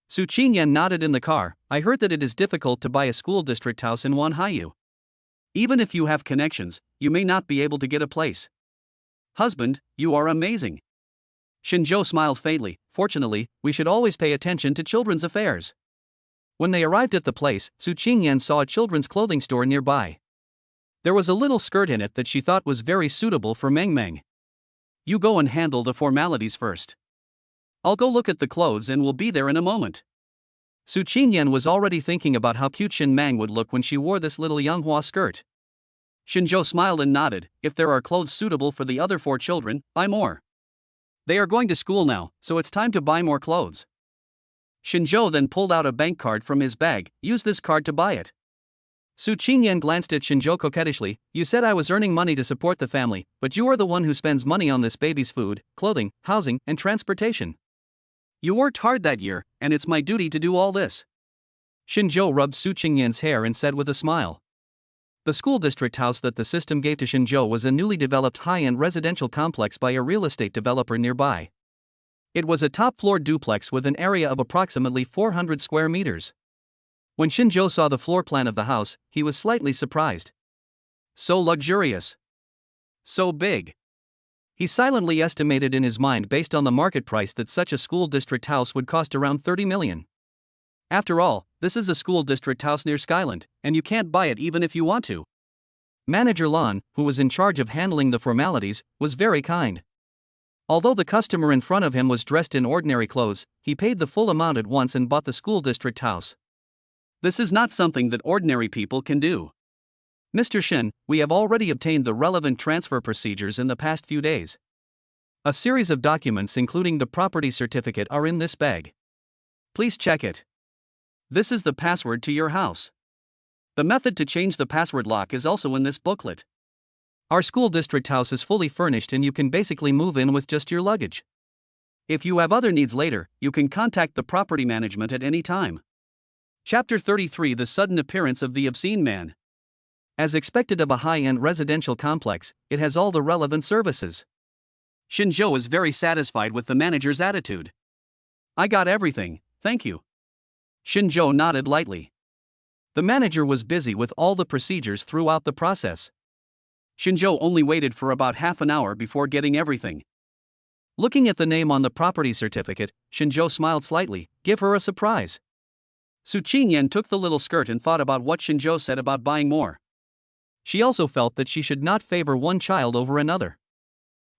A: Su Qingyan nodded in the car. I heard that it is difficult to buy a school district house in Wanhaiyu. Even if you have connections, you may not be able to get a place. Husband, you are amazing. Shinjo smiled faintly. Fortunately, we should always pay attention to children's affairs. When they arrived at the place, Su Qingyan saw a children's clothing store nearby. There was a little skirt in it that she thought was very suitable for Meng Meng. You go and handle the formalities first. I'll go look at the clothes and we'll be there in a moment. Su Qingyan was already thinking about how cute Shin Mang would look when she wore this little Yanghua skirt. Shinjo smiled and nodded. If there are clothes suitable for the other 4 children, buy more. They are going to school now, so it's time to buy more clothes. Shinjo then pulled out a bank card from his bag. Use this card to buy it. Su Qingyan glanced at Shinjo coquettishly. You said I was earning money to support the family, but you are the one who spends money on this baby's food, clothing, housing, and transportation. You worked hard that year, and it's my duty to do all this. Shinjo rubbed Su Qingyan's hair and said with a smile. The school district house that the system gave to Shinjo was a newly developed high-end residential complex by a real estate developer nearby. It was a top-floor duplex with an area of approximately 400 square meters. When Shinjo saw the floor plan of the house, he was slightly surprised. So luxurious. So big. He silently estimated in his mind based on the market price that such a school district house would cost around 30 million. After all, this is a school district house near Skyland, and you can't buy it even if you want to. Manager Lan, who was in charge of handling the formalities, was very kind. Although the customer in front of him was dressed in ordinary clothes, he paid the full amount at once and bought the school district house. This is not something that ordinary people can do. Mr. Shin, we have already obtained the relevant transfer procedures in the past few days. A series of documents including the property certificate are in this bag. Please check it. This is the password to your house. The method to change the password lock is also in this booklet. Our school district house is fully furnished and you can basically move in with just your luggage. If you have other needs later, you can contact the property management at any time. Chapter 33: The sudden appearance of the obscene man. As expected of a high-end residential complex, it has all the relevant services. Shinjo is very satisfied with the manager's attitude. I got everything, thank you. Shinjo nodded lightly. The manager was busy with all the procedures throughout the process. Shinjo only waited for about half an hour before getting everything. Looking at the name on the property certificate, Shinjo smiled slightly. Give her a surprise. Su Qingyan took the little skirt and thought about what Shinjo said about buying more. She also felt that she should not favor one child over another.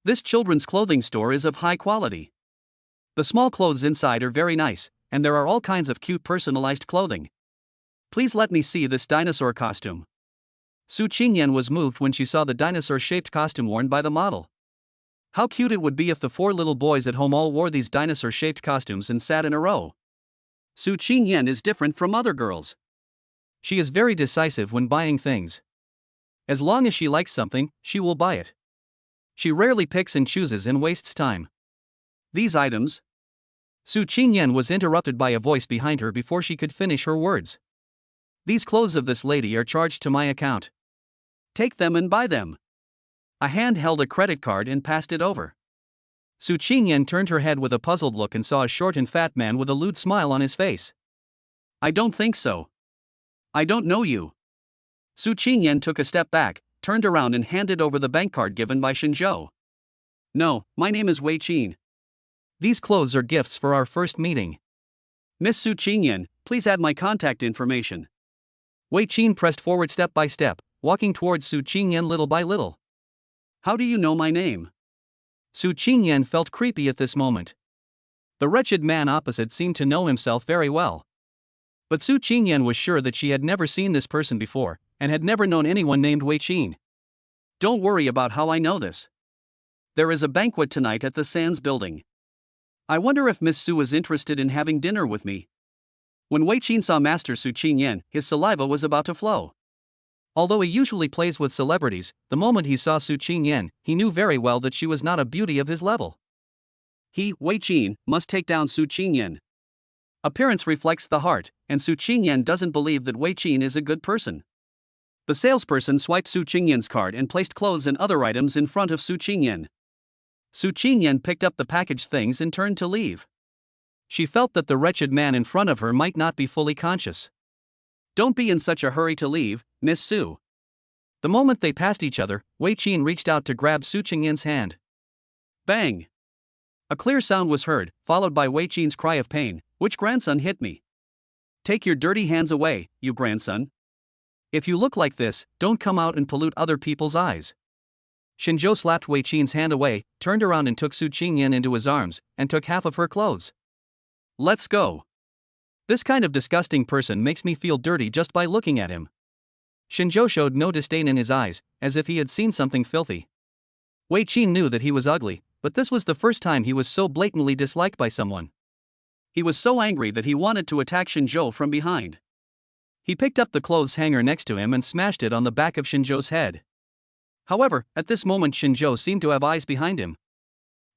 A: This children's clothing store is of high quality. The small clothes inside are very nice, and there are all kinds of cute personalized clothing. Please let me see this dinosaur costume. Su Qingyan was moved when she saw the dinosaur-shaped costume worn by the model. How cute it would be if the 4 little boys at home all wore these dinosaur-shaped costumes and sat in a row. Su Qingyan is different from other girls. She is very decisive when buying things. As long as she likes something, she will buy it. She rarely picks and chooses and wastes time. These items. Su Qingyan was interrupted by a voice behind her before she could finish her words. These clothes of this lady are charged to my account. Take them and buy them. A hand held a credit card and passed it over. Su Qingyan turned her head with a puzzled look and saw a short and fat man with a lewd smile on his face. I don't think so. I don't know you. Su Qingyan took a step back, turned around and handed over the bank card given by Shinjo. No, my name is Wei Qin. These clothes are gifts for our first meeting. Miss Su Qingyan, please add my contact information. Wei Qin pressed forward step by step, walking towards Su Qingyan little by little. How do you know my name? Su Qingyan felt creepy at this moment. The wretched man opposite seemed to know himself very well. But Su Qingyan was sure that she had never seen this person before, and had never known anyone named Wei Qin.
B: Don't worry about how I know this. There is a banquet tonight at the Sands building. I wonder if Miss Su is interested in having dinner with me. When Wei Qin saw Master Su Qingyan, his saliva was about to flow. Although he usually plays with celebrities, the moment he saw Su Qingyan, he knew very well that she was not a beauty of his level. He, Wei Qin, must take down Su Qingyan. Appearance reflects the heart, and Su Qingyan doesn't believe that Wei Qin is a good person. The salesperson swiped Su Qingyan's card and placed clothes and other items in front of Su Qingyan. Su Qingyan picked up the packaged things and turned to leave. She felt that the wretched man in front of her might not be fully conscious. Don't be in such a hurry to leave, Miss Su. The moment they passed each other, Wei Qin reached out to grab Su Qingyan's hand. Bang! A clear sound was heard, followed by Wei Qin's cry of pain. Which grandson hit me? Take your dirty hands away, you grandson. If you look like this, don't come out and pollute other people's eyes. Shinzhou slapped Wei Qin's hand away, turned around and took Su Qingyan into his arms, and took half of her clothes. Let's go. This kind of disgusting person makes me feel dirty just by looking at him. Shinzhou showed no disdain in his eyes, as if he had seen something filthy. Wei Qin knew that he was ugly, but this was the first time he was so blatantly disliked by someone. He was so angry that he wanted to attack Shinzhou from behind. He picked up the clothes hanger next to him and smashed it on the back of Shinzhou's head. However, at this moment Shinzhou seemed to have eyes behind him.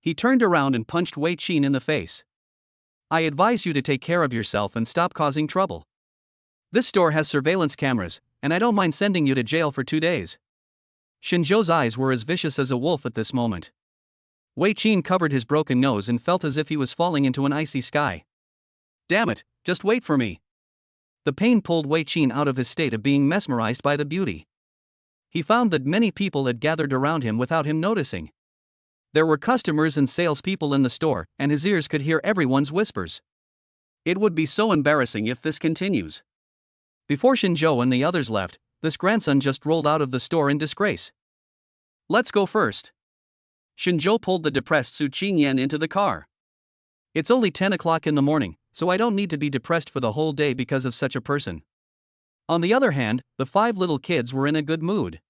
B: He turned around and punched Wei Qin in the face. I advise you to take care of yourself and stop causing trouble. This store has surveillance cameras, and I don't mind sending you to jail for 2 days. Shinzhou's eyes were as vicious as a wolf at this moment. Wei Qin covered his broken nose and felt as if he was falling into an icy sky. Damn it, just wait for me. The pain pulled Wei Qin out of his state of being mesmerized by the beauty. He found that many people had gathered around him without him noticing. There were customers and salespeople in the store, and his ears could hear everyone's whispers. It would be so embarrassing if this continues. Before Shinzhou and the others left, this grandson just rolled out of the store in disgrace. Let's go first. Shinzhou pulled the depressed Su Qingyan into the car. It's only 10 o'clock in the morning, so I don't need to be depressed for the whole day because of such a person. On the other hand, the 5 little kids were in a good mood.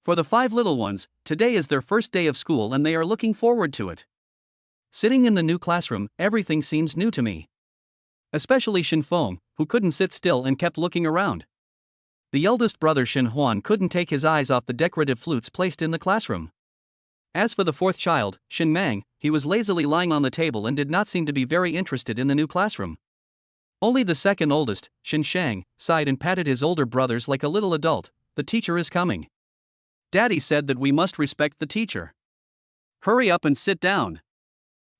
B: For the 5 little ones, today is their first day of school and they are looking forward to it. Sitting in the new classroom, everything seems new to me. Especially Shin Feng, who couldn't sit still and kept looking around. The eldest brother Shin Huan couldn't take his eyes off the decorative flutes placed in the classroom. As for the 4th child, Shin Mang, he was lazily lying on the table and did not seem to be very interested in the new classroom. Only the 2nd oldest, Shin Shang, sighed and patted his older brothers like a little adult. The teacher is coming. Daddy said that we must respect the teacher. Hurry up and sit down.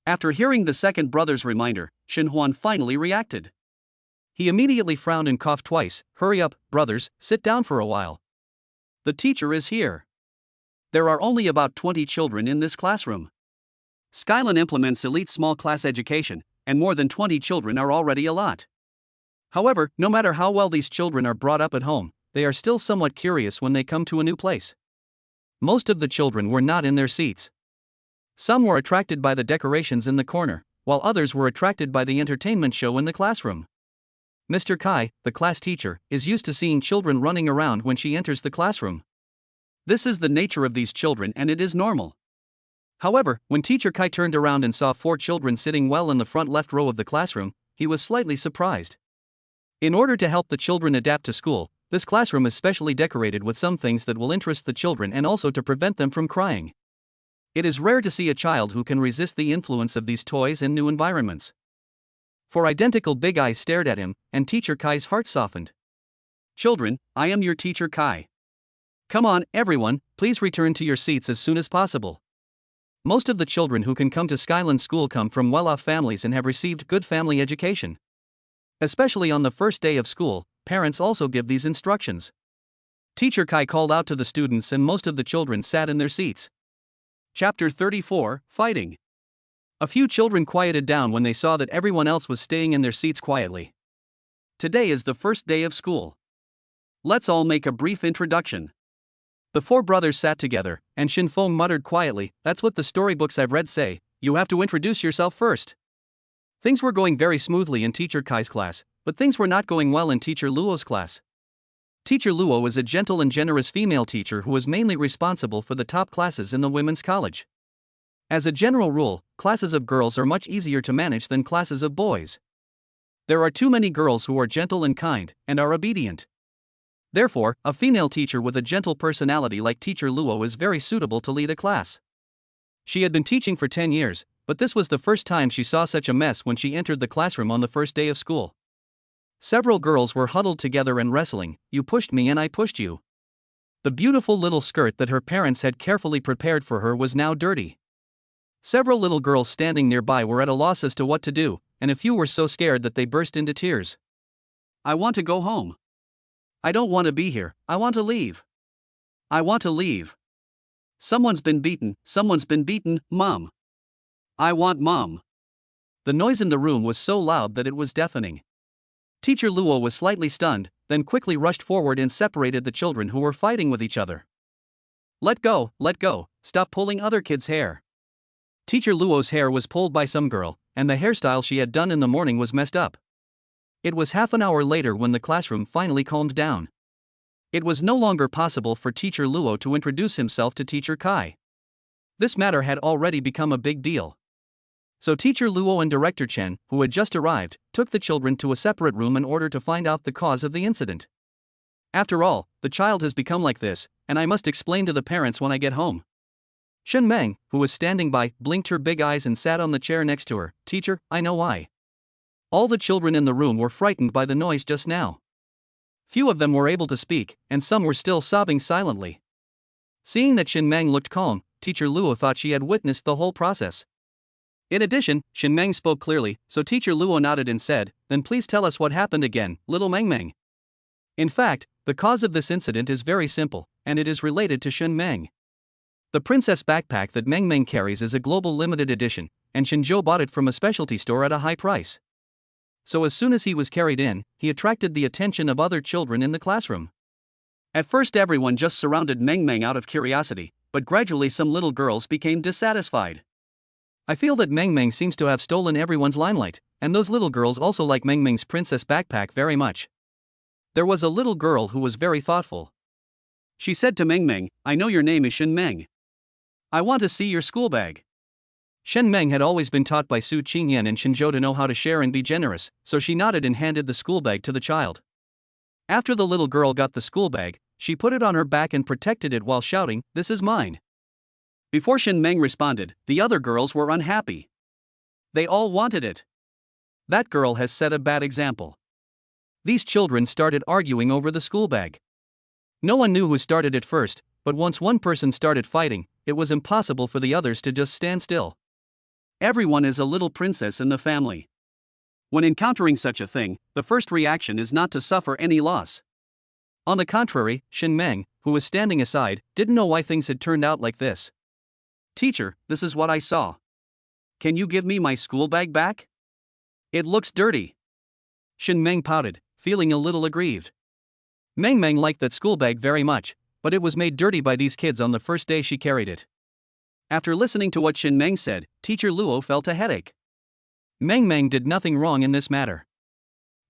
B: After hearing the 2nd brother's reminder, Shin Huan finally reacted. He immediately frowned and coughed twice. Hurry up, brothers, sit down for a while. The teacher is here. There are only about 20 children in this classroom. Skylin implements elite small class education, and more than 20 children are already a lot. However, no matter how well these children are brought up at home, they are still somewhat curious when they come to a new place. Most of the children were not in their seats. Some were attracted by the decorations in the corner, while others were attracted by the entertainment show in the classroom. Mr. Kai, the class teacher, is used to seeing children running around when she enters the classroom. This is the nature of these children and it is normal. However, when Teacher Kai turned around and saw 4 children sitting well in the front left row of the classroom, he was slightly surprised. In order to help the children adapt to school, this classroom is specially decorated with some things that will interest the children and also to prevent them from crying. It is rare to see a child who can resist the influence of these toys and new environments. 4 identical big eyes stared at him, and Teacher Kai's heart softened. Children, I am your Teacher Kai. Come on, everyone, please return to your seats as soon as possible. Most of the children who can come to Skylin School come from well-off families and have received good family education. Especially on the first day of school, parents also give these instructions. Teacher Kai called out to the students and most of the children sat in their seats. Chapter 34, Fighting. A few children quieted down when they saw that everyone else was staying in their seats quietly. Today is the first day of school. Let's all make a brief introduction. The 4 brothers sat together, and Shin Feng muttered quietly, "That's what the storybooks I've read say, you have to introduce yourself first." Things were going very smoothly in Teacher Kai's class, but things were not going well in Teacher Luo's class. Teacher Luo is a gentle and generous female teacher who is mainly responsible for the top classes in the women's college. As a general rule, classes of girls are much easier to manage than classes of boys. There are too many girls who are gentle and kind, and are obedient. Therefore, a female teacher with a gentle personality like Teacher Luo is very suitable to lead a class. She had been teaching for 10 years, but this was the first time she saw such a mess when she entered the classroom on the first day of school. Several girls were huddled together and wrestling. You pushed me and I pushed you. The beautiful little skirt that her parents had carefully prepared for her was now dirty. Several little girls standing nearby were at a loss as to what to do, and a few were so scared that they burst into tears. I want to go home. I don't want to be here, I want to leave. I want to leave. Someone's been beaten, Mom. I want Mom. The noise in the room was so loud that it was deafening. Teacher Luo was slightly stunned, then quickly rushed forward and separated the children who were fighting with each other. Let go, stop pulling other kids' hair. Teacher Luo's hair was pulled by some girl, and the hairstyle she had done in the morning was messed up. It was half an hour later when the classroom finally calmed down. It was no longer possible for Teacher Luo to introduce himself to Teacher Kai. This matter had already become a big deal. So Teacher Luo and Director Chen, who had just arrived, took the children to a separate room in order to find out the cause of the incident. After all, the child has become like this, and I must explain to the parents when I get home. Shen Meng, who was standing by, blinked her big eyes and sat on the chair next to her. Teacher, I know why. All the children in the room were frightened by the noise just now. Few of them were able to speak, and some were still sobbing silently. Seeing that Shen Meng looked calm, Teacher Luo thought she had witnessed the whole process. In addition, Shen Meng spoke clearly, so Teacher Luo nodded and said, Then please tell us what happened again, little Meng Meng. In fact, the cause of this incident is very simple, and it is related to Shen Meng. The princess backpack that Meng Meng carries is a global limited edition, and Shinzhou bought it from a specialty store at a high price. So as soon as he was carried in, he attracted the attention of other children in the classroom. At first everyone just surrounded Meng Meng out of curiosity, but gradually some little girls became dissatisfied. I feel that Meng Meng seems to have stolen everyone's limelight, and those little girls also like Meng Meng's princess backpack very much. There was a little girl who was very thoughtful. She said to Meng Meng, I know your name is Shen Meng. I want to see your school bag. Shen Meng had always been taught by Su Qingyan and Shinzhou to know how to share and be generous, so she nodded and handed the school bag to the child. After the little girl got the school bag, she put it on her back and protected it while shouting, This is mine. Before Shen Meng responded, the other girls were unhappy. They all wanted it. That girl has set a bad example. These children started arguing over the school bag. No one knew who started it first, but once one person started fighting, it was impossible for the others to just stand still. Everyone is a little princess in the family. When encountering such a thing, the first reaction is not to suffer any loss. On the contrary, Shen Meng, who was standing aside, didn't know why things had turned out like this. Teacher, this is what I saw. Can you give me my school bag back? It looks dirty. Shen Meng pouted, feeling a little aggrieved. Meng Meng liked that school bag very much, but it was made dirty by these kids on the first day she carried it. After listening to what Shen Meng said, Teacher Luo felt a headache. Meng Meng did nothing wrong in this matter.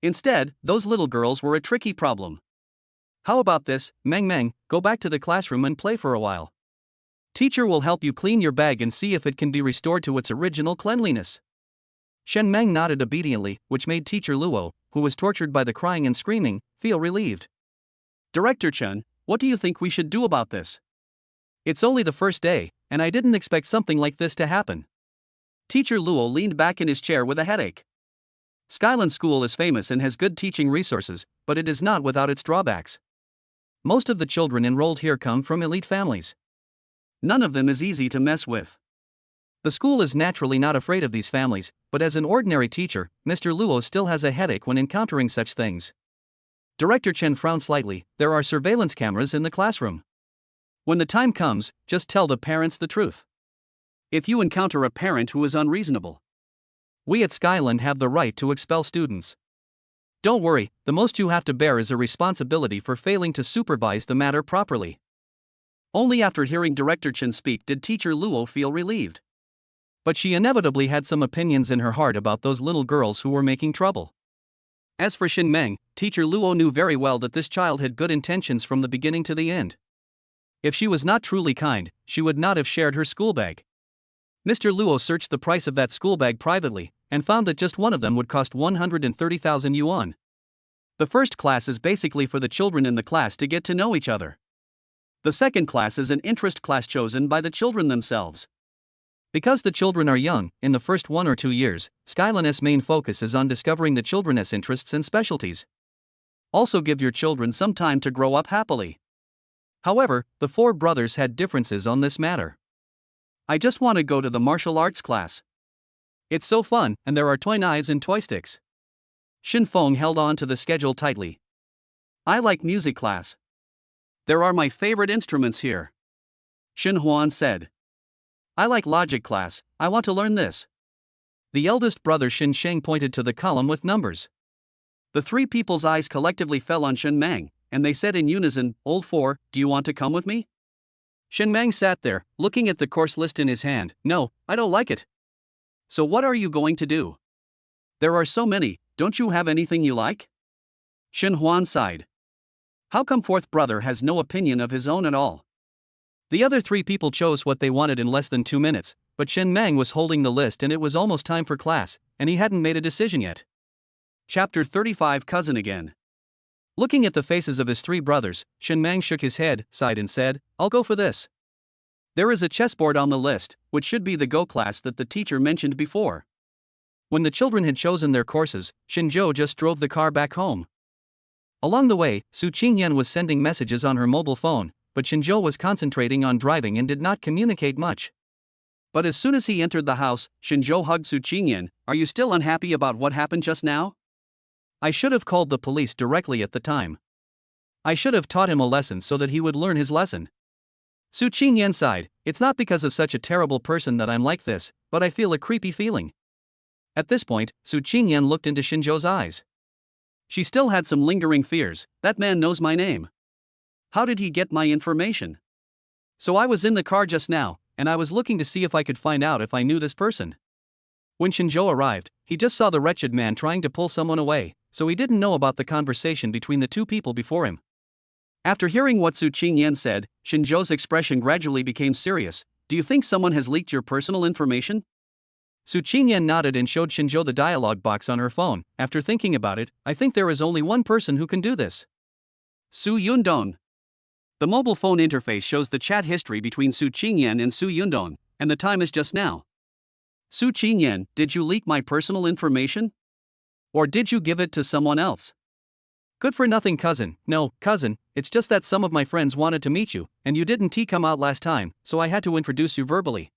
B: Instead, those little girls were a tricky problem. How about this, Meng Meng, go back to the classroom and play for a while. Teacher will help you clean your bag and see if it can be restored to its original cleanliness. Shen Meng nodded obediently, which made Teacher Luo, who was tortured by the crying and screaming, feel relieved. Director Chen, what do you think we should do about this? It's only the first day, and I didn't expect something like this to happen. Teacher Luo leaned back in his chair with a headache. Skyland School is famous and has good teaching resources, but it is not without its drawbacks. Most of the children enrolled here come from elite families. None of them is easy to mess with. The school is naturally not afraid of these families, but as an ordinary teacher, Mr. Luo still has a headache when encountering such things. Director Chen frowned slightly. There are surveillance cameras in the classroom. When the time comes, just tell the parents the truth. If you encounter a parent who is unreasonable, we at Skyland have the right to expel students. Don't worry, the most you have to bear is a responsibility for failing to supervise the matter properly. Only after hearing Director Chen speak did Teacher Luo feel relieved. But she inevitably had some opinions in her heart about those little girls who were making trouble. As for Shin Meng, teacher Luo knew very well that this child had good intentions from the beginning to the end. If she was not truly kind, she would not have shared her school bag. Mr. Luo searched the price of that school bag privately, and found that just one of them would cost 130,000 yuan. The first class is basically for the children in the class to get to know each other. The second class is an interest class chosen by the children themselves. Because the children are young, in the first 1 or 2 years, Skyline's main focus is on discovering the children's interests and specialties. Also give your children some time to grow up happily. However, the 4 brothers had differences on this matter. I just want to go to the martial arts class. It's so fun, and there are toy knives and toy sticks. Shin Feng held on to the schedule tightly. I like music class. There are my favorite instruments here. Shin Huan said. I like logic class, I want to learn this. The eldest brother Shin Sheng pointed to the column with numbers. The 3 people's eyes collectively fell on Shin Mang, and they said in unison, Old 4, do you want to come with me? Shin Mang sat there, looking at the course list in his hand. No, I don't like it. So what are you going to do? There are so many, don't you have anything you like? Shin Huan sighed. How come 4th brother has no opinion of his own at all? The other 3 people chose what they wanted in less than 2 minutes, but Shin Mang was holding the list and it was almost time for class, and he hadn't made a decision yet. Chapter 35 Cousin Again. Looking at the faces of his 3 brothers, Shin Mang shook his head, sighed and said, I'll go for this. There is a chessboard on the list, which should be the Go class that the teacher mentioned before. When the children had chosen their courses, Shinzhou just drove the car back home. Along the way, Su Qingyan was sending messages on her mobile phone, but Shinzhou was concentrating on driving and did not communicate much. But as soon as he entered the house, Shinzhou hugged Su Qingyan. Are you still unhappy about what happened just now? I should have called the police directly at the time. I should have taught him a lesson so that he would learn his lesson. Su Qingyan sighed. It's not because of such a terrible person that I'm like this, but I feel a creepy feeling. At this point, Su Qingyan looked into Shinzhou's eyes. She still had some lingering fears. That man knows my name. How did he get my information? So I was in the car just now, and I was looking to see if I could find out if I knew this person. When Shinzhou arrived, he just saw the wretched man trying to pull someone away, so he didn't know about the conversation between the 2 people before him. After hearing what Su Qingyan said, Shinzhou's expression gradually became serious. Do you think someone has leaked your personal information? Su Qingyan nodded and showed Shinzhou the dialogue box on her phone. After thinking about it, I think there is only one person who can do this. Su Yundong. The mobile phone interface shows the chat history between Su Qingyan and Su Yundong, and the time is just now. Su Qingyan, did you leak my personal information? Or did you give it to someone else? Good for nothing cousin. No, cousin, it's just that some of my friends wanted to meet you, and you didn't come out last time, so I had to introduce you verbally.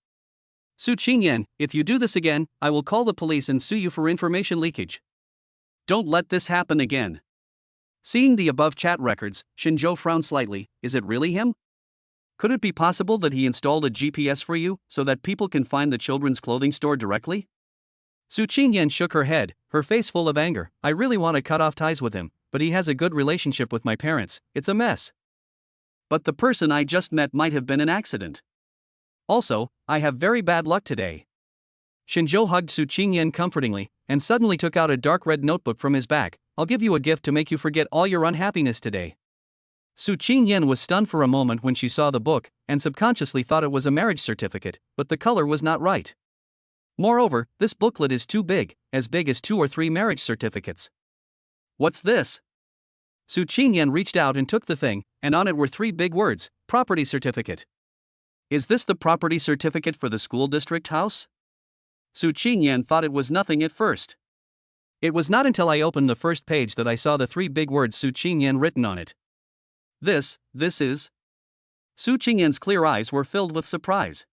B: Su Qingyan, if you do this again, I will call the police and sue you for information leakage. Don't let this happen again. Seeing the above chat records, Shinzhou frowned slightly. Is it really him? Could it be possible that he installed a GPS for you, so that people can find the children's clothing store directly? Su Qingyan shook her head, her face full of anger. I really want to cut off ties with him, but he has a good relationship with my parents. It's a mess. But the person I just met might have been an accident. Also, I have very bad luck today. Shinzhou hugged Su Qingyan comfortingly, and suddenly took out a dark red notebook from his back. I'll give you a gift to make you forget all your unhappiness today. Su Qingyan was stunned for a moment when she saw the book, and subconsciously thought it was a marriage certificate, but the color was not right. Moreover, this booklet is too big as 2 or 3 marriage certificates. What's this? Su Qingyan reached out and took the thing, and on it were 3 big words, property certificate. Is this the property certificate for the school district house? Su Qingyan thought it was nothing at first. It was not until I opened the first page that I saw the 3 big words Su Qingyan written on it. This is... Su Qingyan's clear eyes were filled with surprise.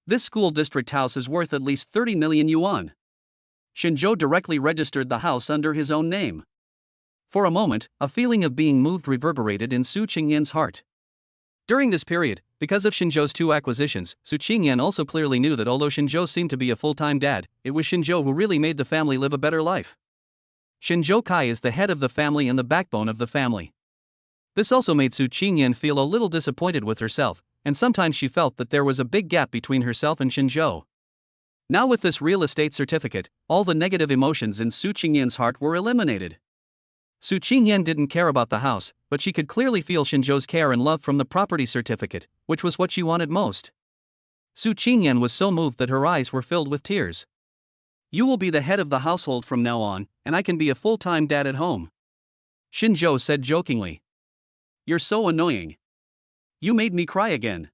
B: This school district house is worth at least 30 million yuan. Shinzhou directly registered the house under his own name. For a moment, a feeling of being moved reverberated in Su Qingyan's heart. During this period, because of Shinzhou's 2 acquisitions, Su Qingyan also clearly knew that although Shinzhou seemed to be a full-time dad, it was Shinzhou who really made the family live a better life. Shinzhou Kai is the head of the family and the backbone of the family. This also made Su Qingyan feel a little disappointed with herself, and sometimes she felt that there was a big gap between herself and Shinzhou. Now with this real estate certificate, all the negative emotions in Su Qingyan's heart were eliminated. Su Qingyan didn't care about the house, but she could clearly feel Xinzhou's care and love from the property certificate, which was what she wanted most. Su Qingyan was so moved that her eyes were filled with tears. You will be the head of the household from now on, and I can be a full-time dad at home. Xinzhou said jokingly. You're so annoying. You made me cry again.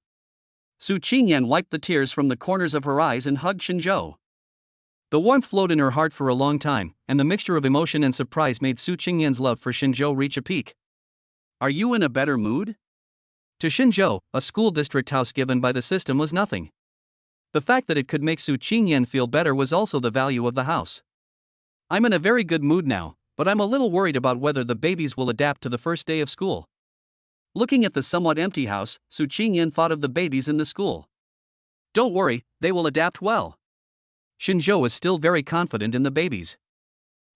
B: Su Qingyan wiped the tears from the corners of her eyes and hugged Xinzhou. The warmth flowed in her heart for a long time, and the mixture of emotion and surprise made Su Qingyan's love for Xinzhou reach a peak. Are you in a better mood? To Xinzhou, a school district house given by the system was nothing. The fact that it could make Su Qingyan feel better was also the value of the house. I'm in a very good mood now, but I'm a little worried about whether the babies will adapt to the first day of school. Looking at the somewhat empty house, Su Qingyan thought of the babies in the school. Don't worry, they will adapt well. Xinzhou is still very confident in the babies.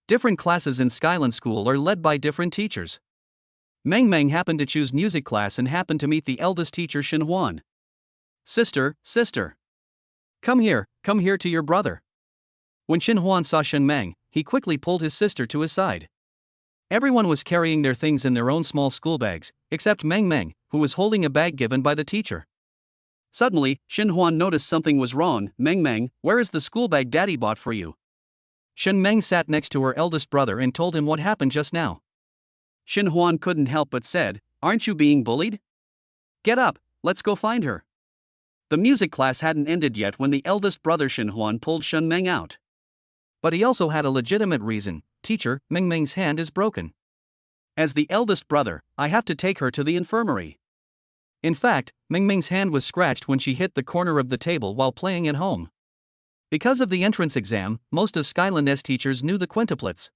B: Different classes in Skyland School are led by different teachers. Meng Meng happened to choose music class and happened to meet the eldest teacher Shin Huan. Sister, sister. Come here to your brother. When Shin Huan saw Shin Meng, he quickly pulled his sister to his side. Everyone was carrying their things in their own small school bags, except Meng Meng, who was holding a bag given by the teacher. Suddenly, Shin Huan noticed something was wrong. Meng Meng, where is the school bag Daddy bought for you? Shin Meng sat next to her eldest brother and told him what happened just now. Shin Huan couldn't help but said, Aren't you being bullied? Get up, let's go find her. The music class hadn't ended yet when the eldest brother Shin Huan pulled Shin Meng out. But he also had a legitimate reason. Teacher, Meng Meng's hand is broken. As the eldest brother, I have to take her to the infirmary. In fact, Meng Meng's hand was scratched when she hit the corner of the table while playing at home. Because of the entrance exam, most of Skyland's teachers knew the quintuplets.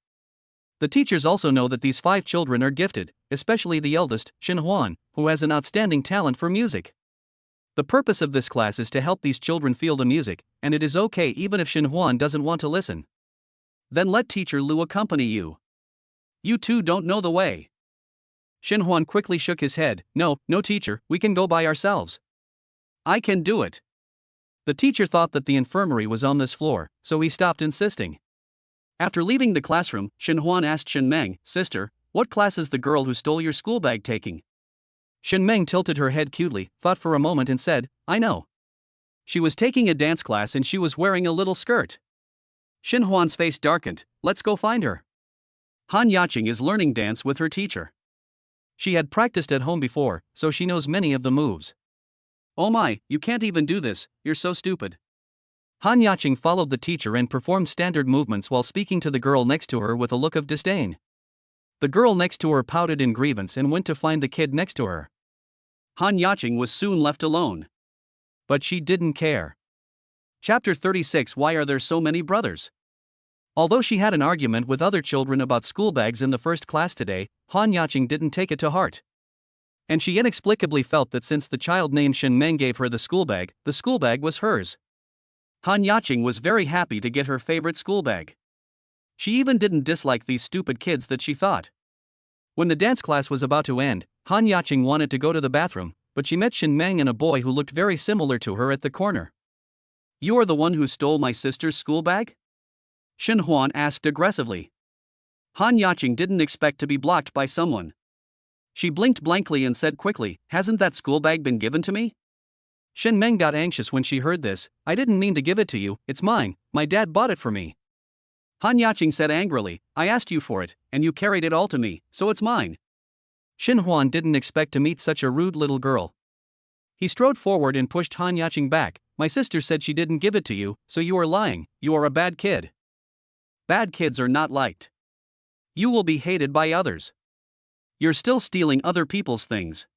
B: The teachers also know that these 5 children are gifted, especially the eldest, Shin Huan, who has an outstanding talent for music. The purpose of this class is to help these children feel the music, and it is okay even if Shin Huan doesn't want to listen. Then let Teacher Lu accompany you. You two don't know the way. Shin Huan quickly shook his head. No, teacher, we can go by ourselves. I can do it. The teacher thought that the infirmary was on this floor, so he stopped insisting. After leaving the classroom, Shin Huan asked Shin Meng, Sister, what class is the girl who stole your school bag taking? Shin Meng tilted her head cutely, thought for a moment and said, I know. She was taking a dance class and she was wearing a little skirt. Shin Huan's face darkened. Let's go find her. Han Yaqing is learning dance with her teacher. She had practiced at home before, so she knows many of the moves. Oh my, you can't even do this, you're so stupid. Han Yaqing followed the teacher and performed standard movements while speaking to the girl next to her with a look of disdain. The girl next to her pouted in grievance and went to find the kid next to her. Han Yaqing was soon left alone. But she didn't care. Chapter 36 Why are there so many brothers? Although she had an argument with other children about school bags in the first class today, Han Yaqing didn't take it to heart. And she inexplicably felt that since the child named Shin Meng gave her the school bag was hers. Han Yaqing was very happy to get her favorite school bag. She even didn't dislike these stupid kids that she thought. When the dance class was about to end, Han Yaqing wanted to go to the bathroom, but she met Shin Meng and a boy who looked very similar to her at the corner. You are the one who stole my sister's school bag? Shin Huan asked aggressively. Han Yaqing didn't expect to be blocked by someone. She blinked blankly and said quickly, Hasn't that school bag been given to me? Shin Meng got anxious when she heard this. I didn't mean to give it to you, it's mine, my dad bought it for me. Han Yaqing said angrily, I asked you for it, and you carried it all to me, so it's mine. Shin Huan didn't expect to meet such a rude little girl. He strode forward and pushed Han Yaqing back. My sister said she didn't give it to you, so you are lying, you are a bad kid. Bad kids are not liked. You will be hated by others. You're still stealing other people's things.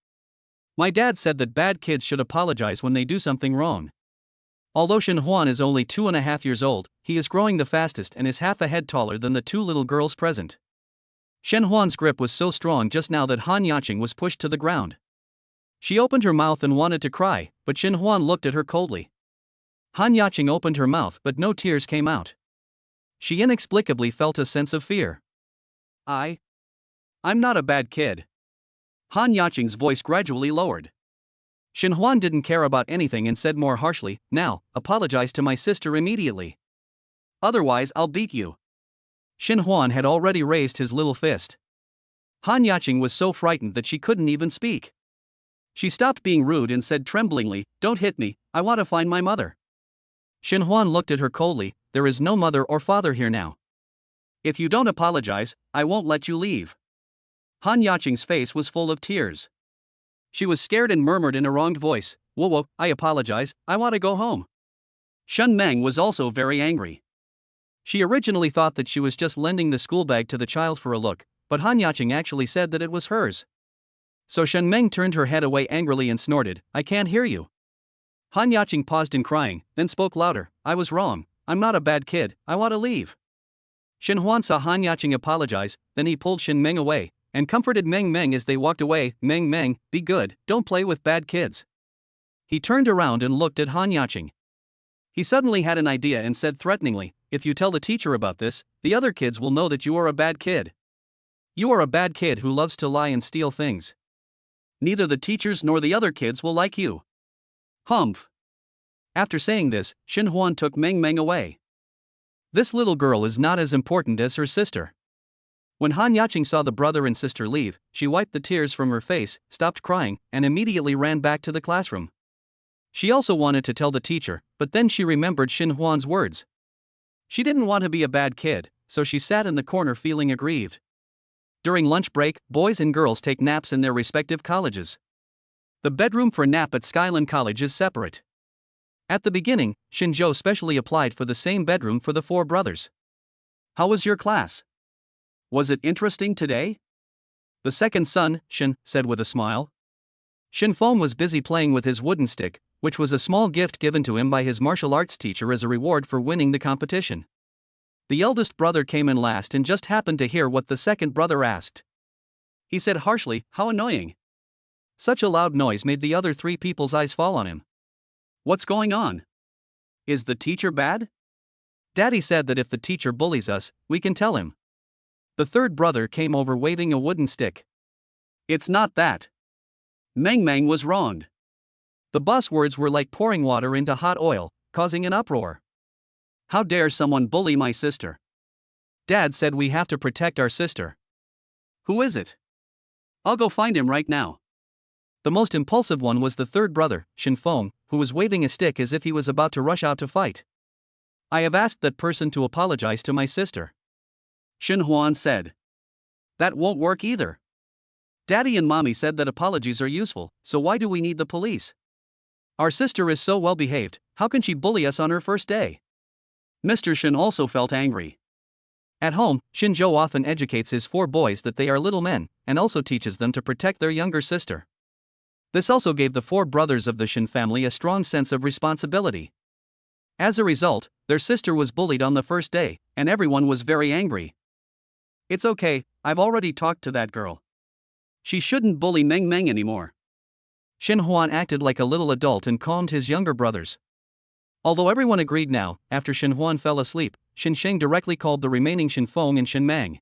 B: My dad said that bad kids should apologize when they do something wrong. Although Shin Huan is only 2.5 years old, he is growing the fastest and is half a head taller than the 2 little girls present. Shin Huan's grip was so strong just now that Han Yaqing was pushed to the ground. She opened her mouth and wanted to cry, but Shin Huan looked at her coldly. Han Yaqing opened her mouth but no tears came out. She inexplicably felt a sense of fear. I'm not a bad kid. Han Yaqing's voice gradually lowered. Shin Huan didn't care about anything and said more harshly, "Now, apologize to my sister immediately. Otherwise I'll beat you." Shin Huan had already raised his little fist. Han Yaqing was so frightened that she couldn't even speak. She stopped being rude and said tremblingly, "Don't hit me, I want to find my mother." Shin Huan looked at her coldly, "There is no mother or father here now. If you don't apologize, I won't let you leave." Han Yaqing's face was full of tears. She was scared and murmured in a wronged voice, "Whoa, I apologize, I want to go home." Shen Meng was also very angry. She originally thought that she was just lending the school bag to the child for a look, but Han Yaqing actually said that it was hers. So Shen Meng turned her head away angrily and snorted, "I can't hear you." Han Yaqing paused in crying, then spoke louder, "I was wrong, I'm not a bad kid, I want to leave." Shin Huan saw Han Yaqing apologize, then he pulled Shin Meng away, and comforted Meng Meng as they walked away. Meng, be good, don't play with bad kids." He turned around and looked at Han Yaqing. He suddenly had an idea and said threateningly, "If you tell the teacher about this, the other kids will know that you are a bad kid. You are a bad kid who loves to lie and steal things. Neither the teachers nor the other kids will like you." Humph. After saying this, Shin Huan took Meng Meng away. This little girl is not as important as her sister. When Han Yaqing saw the brother and sister leave, she wiped the tears from her face, stopped crying, and immediately ran back to the classroom. She also wanted to tell the teacher, but then she remembered Shin Huan's words. She didn't want to be a bad kid, so she sat in the corner feeling aggrieved. During lunch break, boys and girls take naps in their respective colleges. The bedroom for nap at Skyland College is separate. At the beginning, Shinzhou specially applied for the same bedroom for the four brothers. "How was your class? Was it interesting today?" The second son, Shin, said with a smile. Shin Feng was busy playing with his wooden stick, which was a small gift given to him by his martial arts teacher as a reward for winning the competition. The eldest brother came in last and just happened to hear what the second brother asked. He said harshly, "How annoying." Such a loud noise made the other three people's eyes fall on him. "What's going on? Is the teacher bad?" "Daddy said that if the teacher bullies us, we can tell him." The third brother came over waving a wooden stick. "It's not that." Meng Meng was wronged. The boss words were like pouring water into hot oil, causing an uproar. "How dare someone bully my sister? Dad said we have to protect our sister." "Who is it? I'll go find him right now." The most impulsive one was the third brother, Shin Feng, who was waving a stick as if he was about to rush out to fight. "I have asked that person to apologize to my sister." Shin Huan said. "That won't work either. Daddy and Mommy said that apologies are useful, so why do we need the police? Our sister is so well behaved, how can she bully us on her first day?" Mr. Shin also felt angry. At home, Shinzhou often educates his four boys that they are little men, and also teaches them to protect their younger sister. This also gave the four brothers of the Shin family a strong sense of responsibility. As a result, their sister was bullied on the first day, and everyone was very angry. "It's okay, I've already talked to that girl. She shouldn't bully Meng Meng anymore." Shin Huan acted like a little adult and calmed his younger brothers. Although everyone agreed now, after Shin Huan fell asleep, Shin Sheng directly called the remaining Shin Feng and Shin Mang.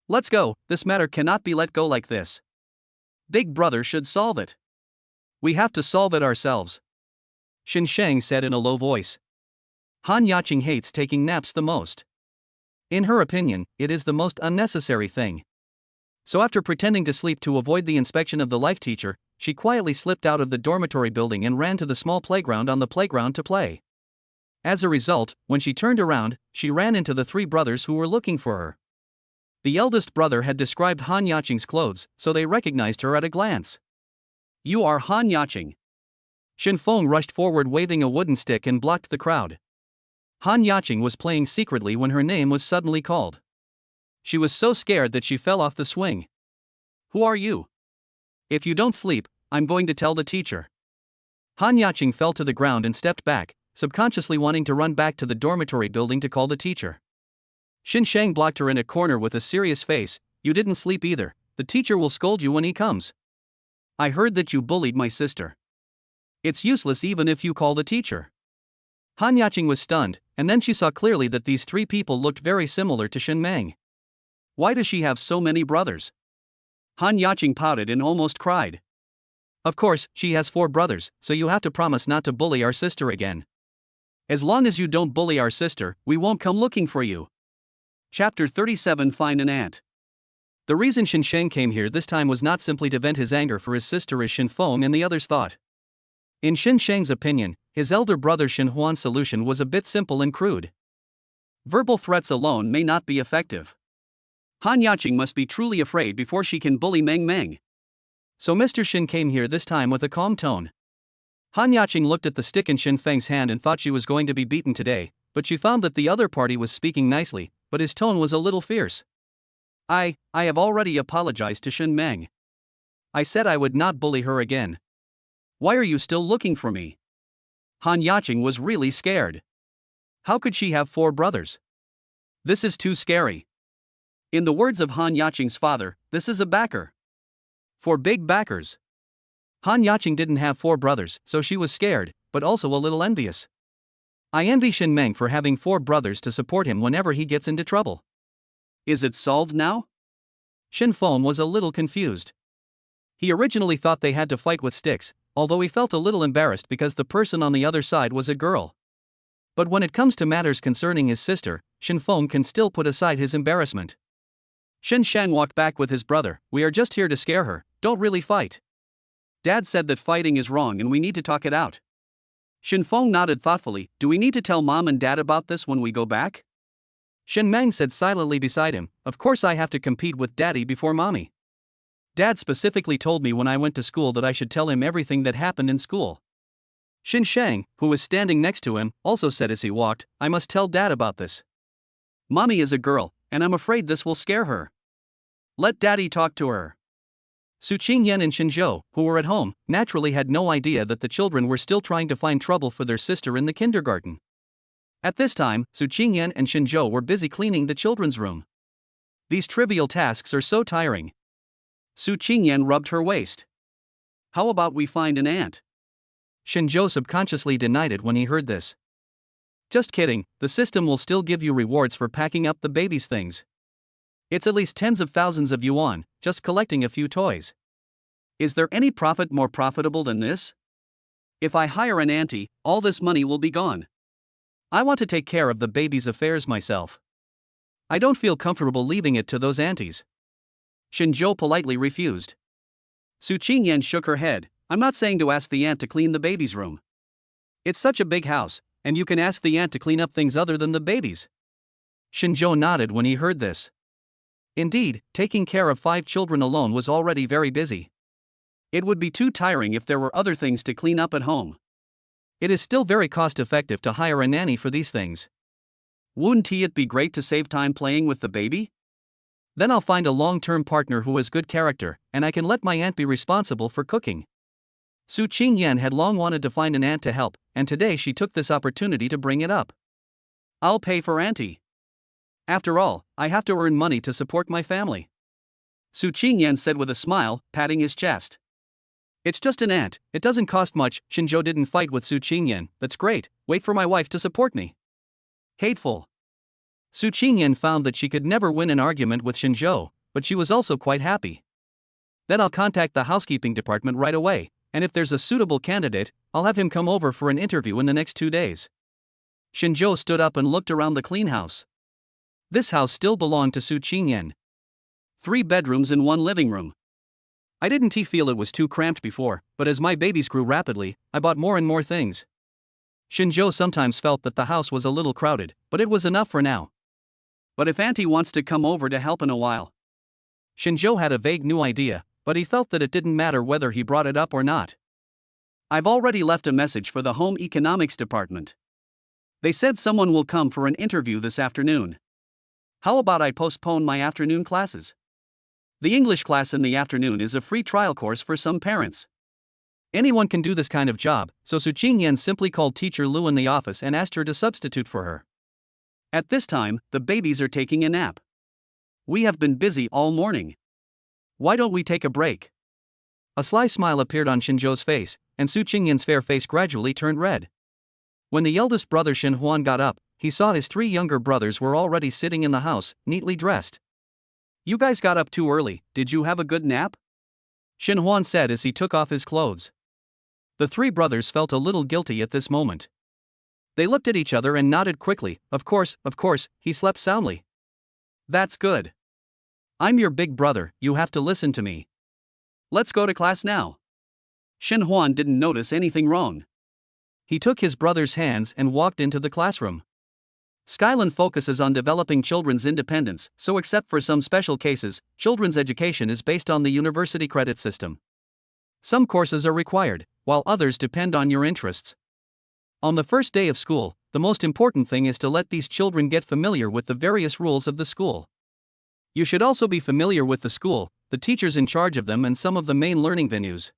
B: "Let's go, this matter cannot be let go like this. Big brother should solve it. We have to solve it ourselves." Shin Sheng said in a low voice. Han Yaqing hates taking naps the most. In her opinion, it is the most unnecessary thing. So after pretending to sleep to avoid the inspection of the life teacher, she quietly slipped out of the dormitory building and ran to the small playground on the playground to play. As a result, when she turned around, she ran into the three brothers who were looking for her. The eldest brother had described Han Yaqing's clothes, so they recognized her at a glance. "You are Han Yaqing." Shin Feng rushed forward waving a wooden stick and blocked the crowd. Han Yaqing was playing secretly when her name was suddenly called. She was so scared that she fell off the swing. "Who are you? If you don't sleep, I'm going to tell the teacher." Han Yaqing fell to the ground and stepped back, subconsciously wanting to run back to the dormitory building to call the teacher. Shin Sheng blocked her in a corner with a serious face. "You didn't sleep either. The teacher will scold you when he comes. I heard that you bullied my sister. It's useless even if you call the teacher." Han Yaqing was stunned, and then she saw clearly that these three people looked very similar to Shin Mang. Why does she have so many brothers? Han Yaqing pouted and almost cried.
A: Of course, she has 4 brothers, so you have to promise not to bully our sister again.
B: As long as you don't bully our sister, we won't come looking for you. Chapter 37 Find an Ant.
A: The reason Shin Sheng came here this time was not simply to vent his anger for his sister as Shin Feng and the others thought. In Shin Sheng's opinion, his elder brother Shin Huan's solution was a bit simple and crude.
B: Verbal threats alone may not be effective. Han Yaqing must be truly afraid before she can bully Meng Meng.
A: So Mr. Shin came here this time with a calm tone. Han Yaqing looked at the stick in Shin Feng's hand and thought she was going to be beaten today, but she found that the other party was speaking nicely, but his tone was a little fierce.
B: I have already apologized to Shin Meng.
A: I said I would not bully her again.
B: Why are you still looking for me? Han Yaqing was really scared.
A: How could she have 4 brothers?
B: This is too scary. In the words of Han Yaqing's father, this is a backer.
A: For big backers. Han Yaqing didn't have 4 brothers, so she was scared, but also a little envious. I envy Shin Meng for having 4 brothers to support him whenever he gets into trouble.
B: Is it solved now?
A: Shin Feng was a little confused. He originally thought they had to fight with sticks, although he felt a little embarrassed because the person on the other side was a girl. But when it comes to matters concerning his sister, Shin Feng can still put aside his embarrassment.
B: Shin Shang walked back with his brother. We are just here to scare her, don't really fight. Dad said that fighting is wrong and we need to talk it out. Shin Feng nodded thoughtfully. Do we need to tell Mom and Dad about this when we go back?
A: Shin Mang said silently beside him, of course I have to compete with Daddy before Mommy. Dad specifically told me when I went to school that I should tell him everything that happened in school. Shin Shang, who was standing next to him, also said as he walked, I must tell Dad about this.
B: Mommy is a girl, and I'm afraid this will scare her. Let Daddy talk to her.
A: Su Qingyan and Shinzhou, who were at home, naturally had no idea that the children were still trying to find trouble for their sister in the kindergarten. At this time, Su Qingyan and Shinzhou were busy cleaning the children's room. These trivial tasks are so tiring.
B: Su Qingyan rubbed her waist. How about we find an ant?
A: Shinzhou subconsciously denied it when he heard this. Just kidding, the system will still give you rewards for packing up the baby's things. It's at least tens of thousands of yuan, just collecting a few toys.
B: Is there any profit more profitable than this? If I hire an auntie, all this money will be gone.
A: I want to take care of the baby's affairs myself. I don't feel comfortable leaving it to those aunties.
B: Shinzhou politely refused. Su Qingyan shook her head. I'm not saying to ask the aunt to clean the baby's room.
A: It's such a big house, and you can ask the aunt to clean up things other than the baby's. Shinzhou nodded when he heard this. Indeed, taking care of 5 children alone was already very busy.
B: It would be too tiring if there were other things to clean up at home.
A: It is still very cost-effective to hire a nanny for these things.
B: Wouldn't it be great to save time playing with the baby?
A: Then I'll find a long-term partner who has good character, and I can let my aunt be responsible for cooking. Su Qingyan had long wanted to find an aunt to help, and today she took this opportunity to bring it up.
B: I'll pay for auntie. After all, I have to earn money to support my family. Su Qingyan said with a smile, patting his chest.
A: It's just an ant, it doesn't cost much. Shinzhou didn't fight with Su Qingyan. That's great, wait for my wife to support me. Hateful. Su Qingyan found that she could never win an argument with Shinzhou, but she was also quite happy. Then I'll contact the housekeeping department right away, and if there's a suitable candidate, I'll have him come over for an interview in the next 2 days. Shinzhou stood up and looked around the clean house. This house still belonged to Su Qingyan.
B: 3 bedrooms and 1 living room.
A: I didn't feel it was too cramped before, but as my babies grew rapidly, I bought more and more things. Shinzhou sometimes felt that the house was a little crowded, but it was enough for now.
B: But if auntie wants to come over to help in a while?
A: Shinzhou had a vague new idea, but he felt that it didn't matter whether he brought it up or not.
B: I've already left a message for the home economics department. They said someone will come for an interview this afternoon. How about I postpone my afternoon classes? The English class in the afternoon is a free trial course for some parents.
A: Anyone can do this kind of job, so Su Qingyan simply called Teacher Lu in the office and asked her to substitute for her.
B: At this time, the babies are taking a nap. We have been busy all morning.
A: Why don't we take a break? A sly smile appeared on Shinzhou's face, and Su Qingyan's fair face gradually turned red. When the eldest brother Shin Huan got up, he saw his 3 younger brothers were already sitting in the house, neatly dressed.
B: You guys got up too early, did you have a good nap? Shin Huan said as he took off his clothes. The three brothers felt a little guilty at this moment. They looked at each other and nodded quickly. Of course, he slept soundly. That's good. I'm your big brother, you have to listen to me. Let's go to class now. Shin Huan didn't notice anything wrong. He took his brother's hands and walked into the classroom. Skyland focuses on developing children's independence, so except for some special cases, children's education is based on the university credit system. Some courses are required, while others depend on your interests. On the first day of school, the most important thing is to let these children get familiar with the various rules of the school. You should also be familiar with the school, the teachers in charge of them, and some of the main learning venues.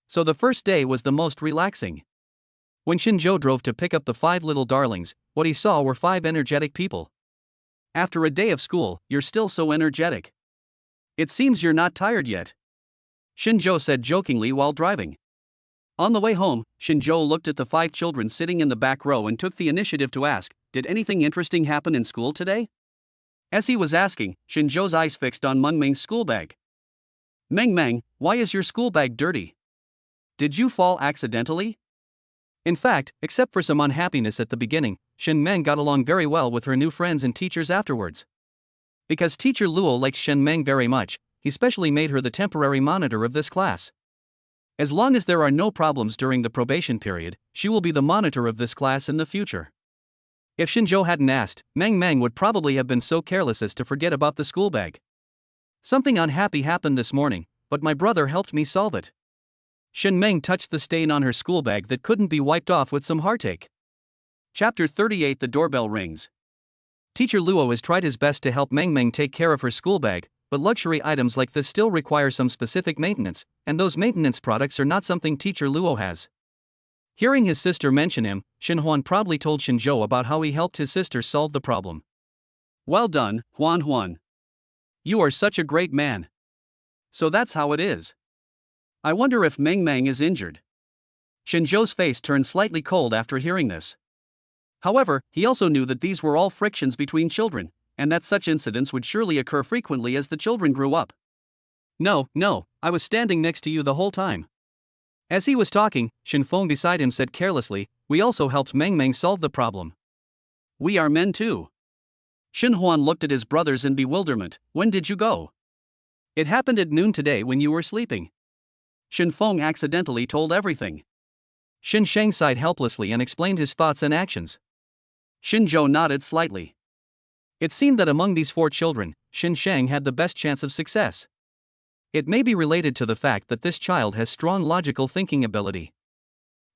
B: So the first day was the most relaxing. When Shinjo drove to pick up the 5 little darlings, what he saw were 5 energetic people. After a day of school, you're still so energetic. It seems you're not tired yet, Shinjo said jokingly while driving. On the way home, Shinjo looked at the 5 children sitting in the back row and took the initiative to ask, "Did anything interesting happen in school today?" As he was asking, Shinjo's eyes fixed on Mengmeng's school bag. "Mengmeng, why is your school bag dirty? Did you fall accidentally?" In fact, except for some unhappiness at the beginning, Shin Meng got along very well with her new friends and teachers afterwards. Because teacher Luo likes Shin Meng very much, he specially made her the temporary monitor of this class. As long as there are no problems during the probation period, she will be the monitor of this class in the future. If Shinjo hadn't asked, Meng would probably have been so careless as to forget about the school bag. "Something unhappy happened this morning, but my brother helped me solve it." Shin Meng touched the stain on her school bag that couldn't be wiped off with some heartache. Chapter 38. The doorbell rings. Teacher Luo has tried his best to help Meng take care of her school bag, but luxury items like this still require some specific maintenance, and those maintenance products are not something Teacher Luo has. Hearing his sister mention him, Shin Huan proudly told Shinjo about how he helped his sister solve the problem. "Well done, Huan. You are such a great man. So that's how it is. I wonder if Meng is injured." Shinjo's face turned slightly cold after hearing this. However, he also knew that these were all frictions between children, and that such incidents would surely occur frequently as the children grew up. No, I was standing next to you the whole time." As he was talking, Shin Feng beside him said carelessly, "We also helped Meng solve the problem." "We are men too." Shin Huan looked at his brothers in bewilderment. "When did you go?" "It happened at noon today when you were sleeping." Shin Feng accidentally told everything. Shin Sheng sighed helplessly and explained his thoughts and actions. Shinjo nodded slightly. It seemed that among these 4 children, Shin Sheng had the best chance of success. It may be related to the fact that this child has strong logical thinking ability.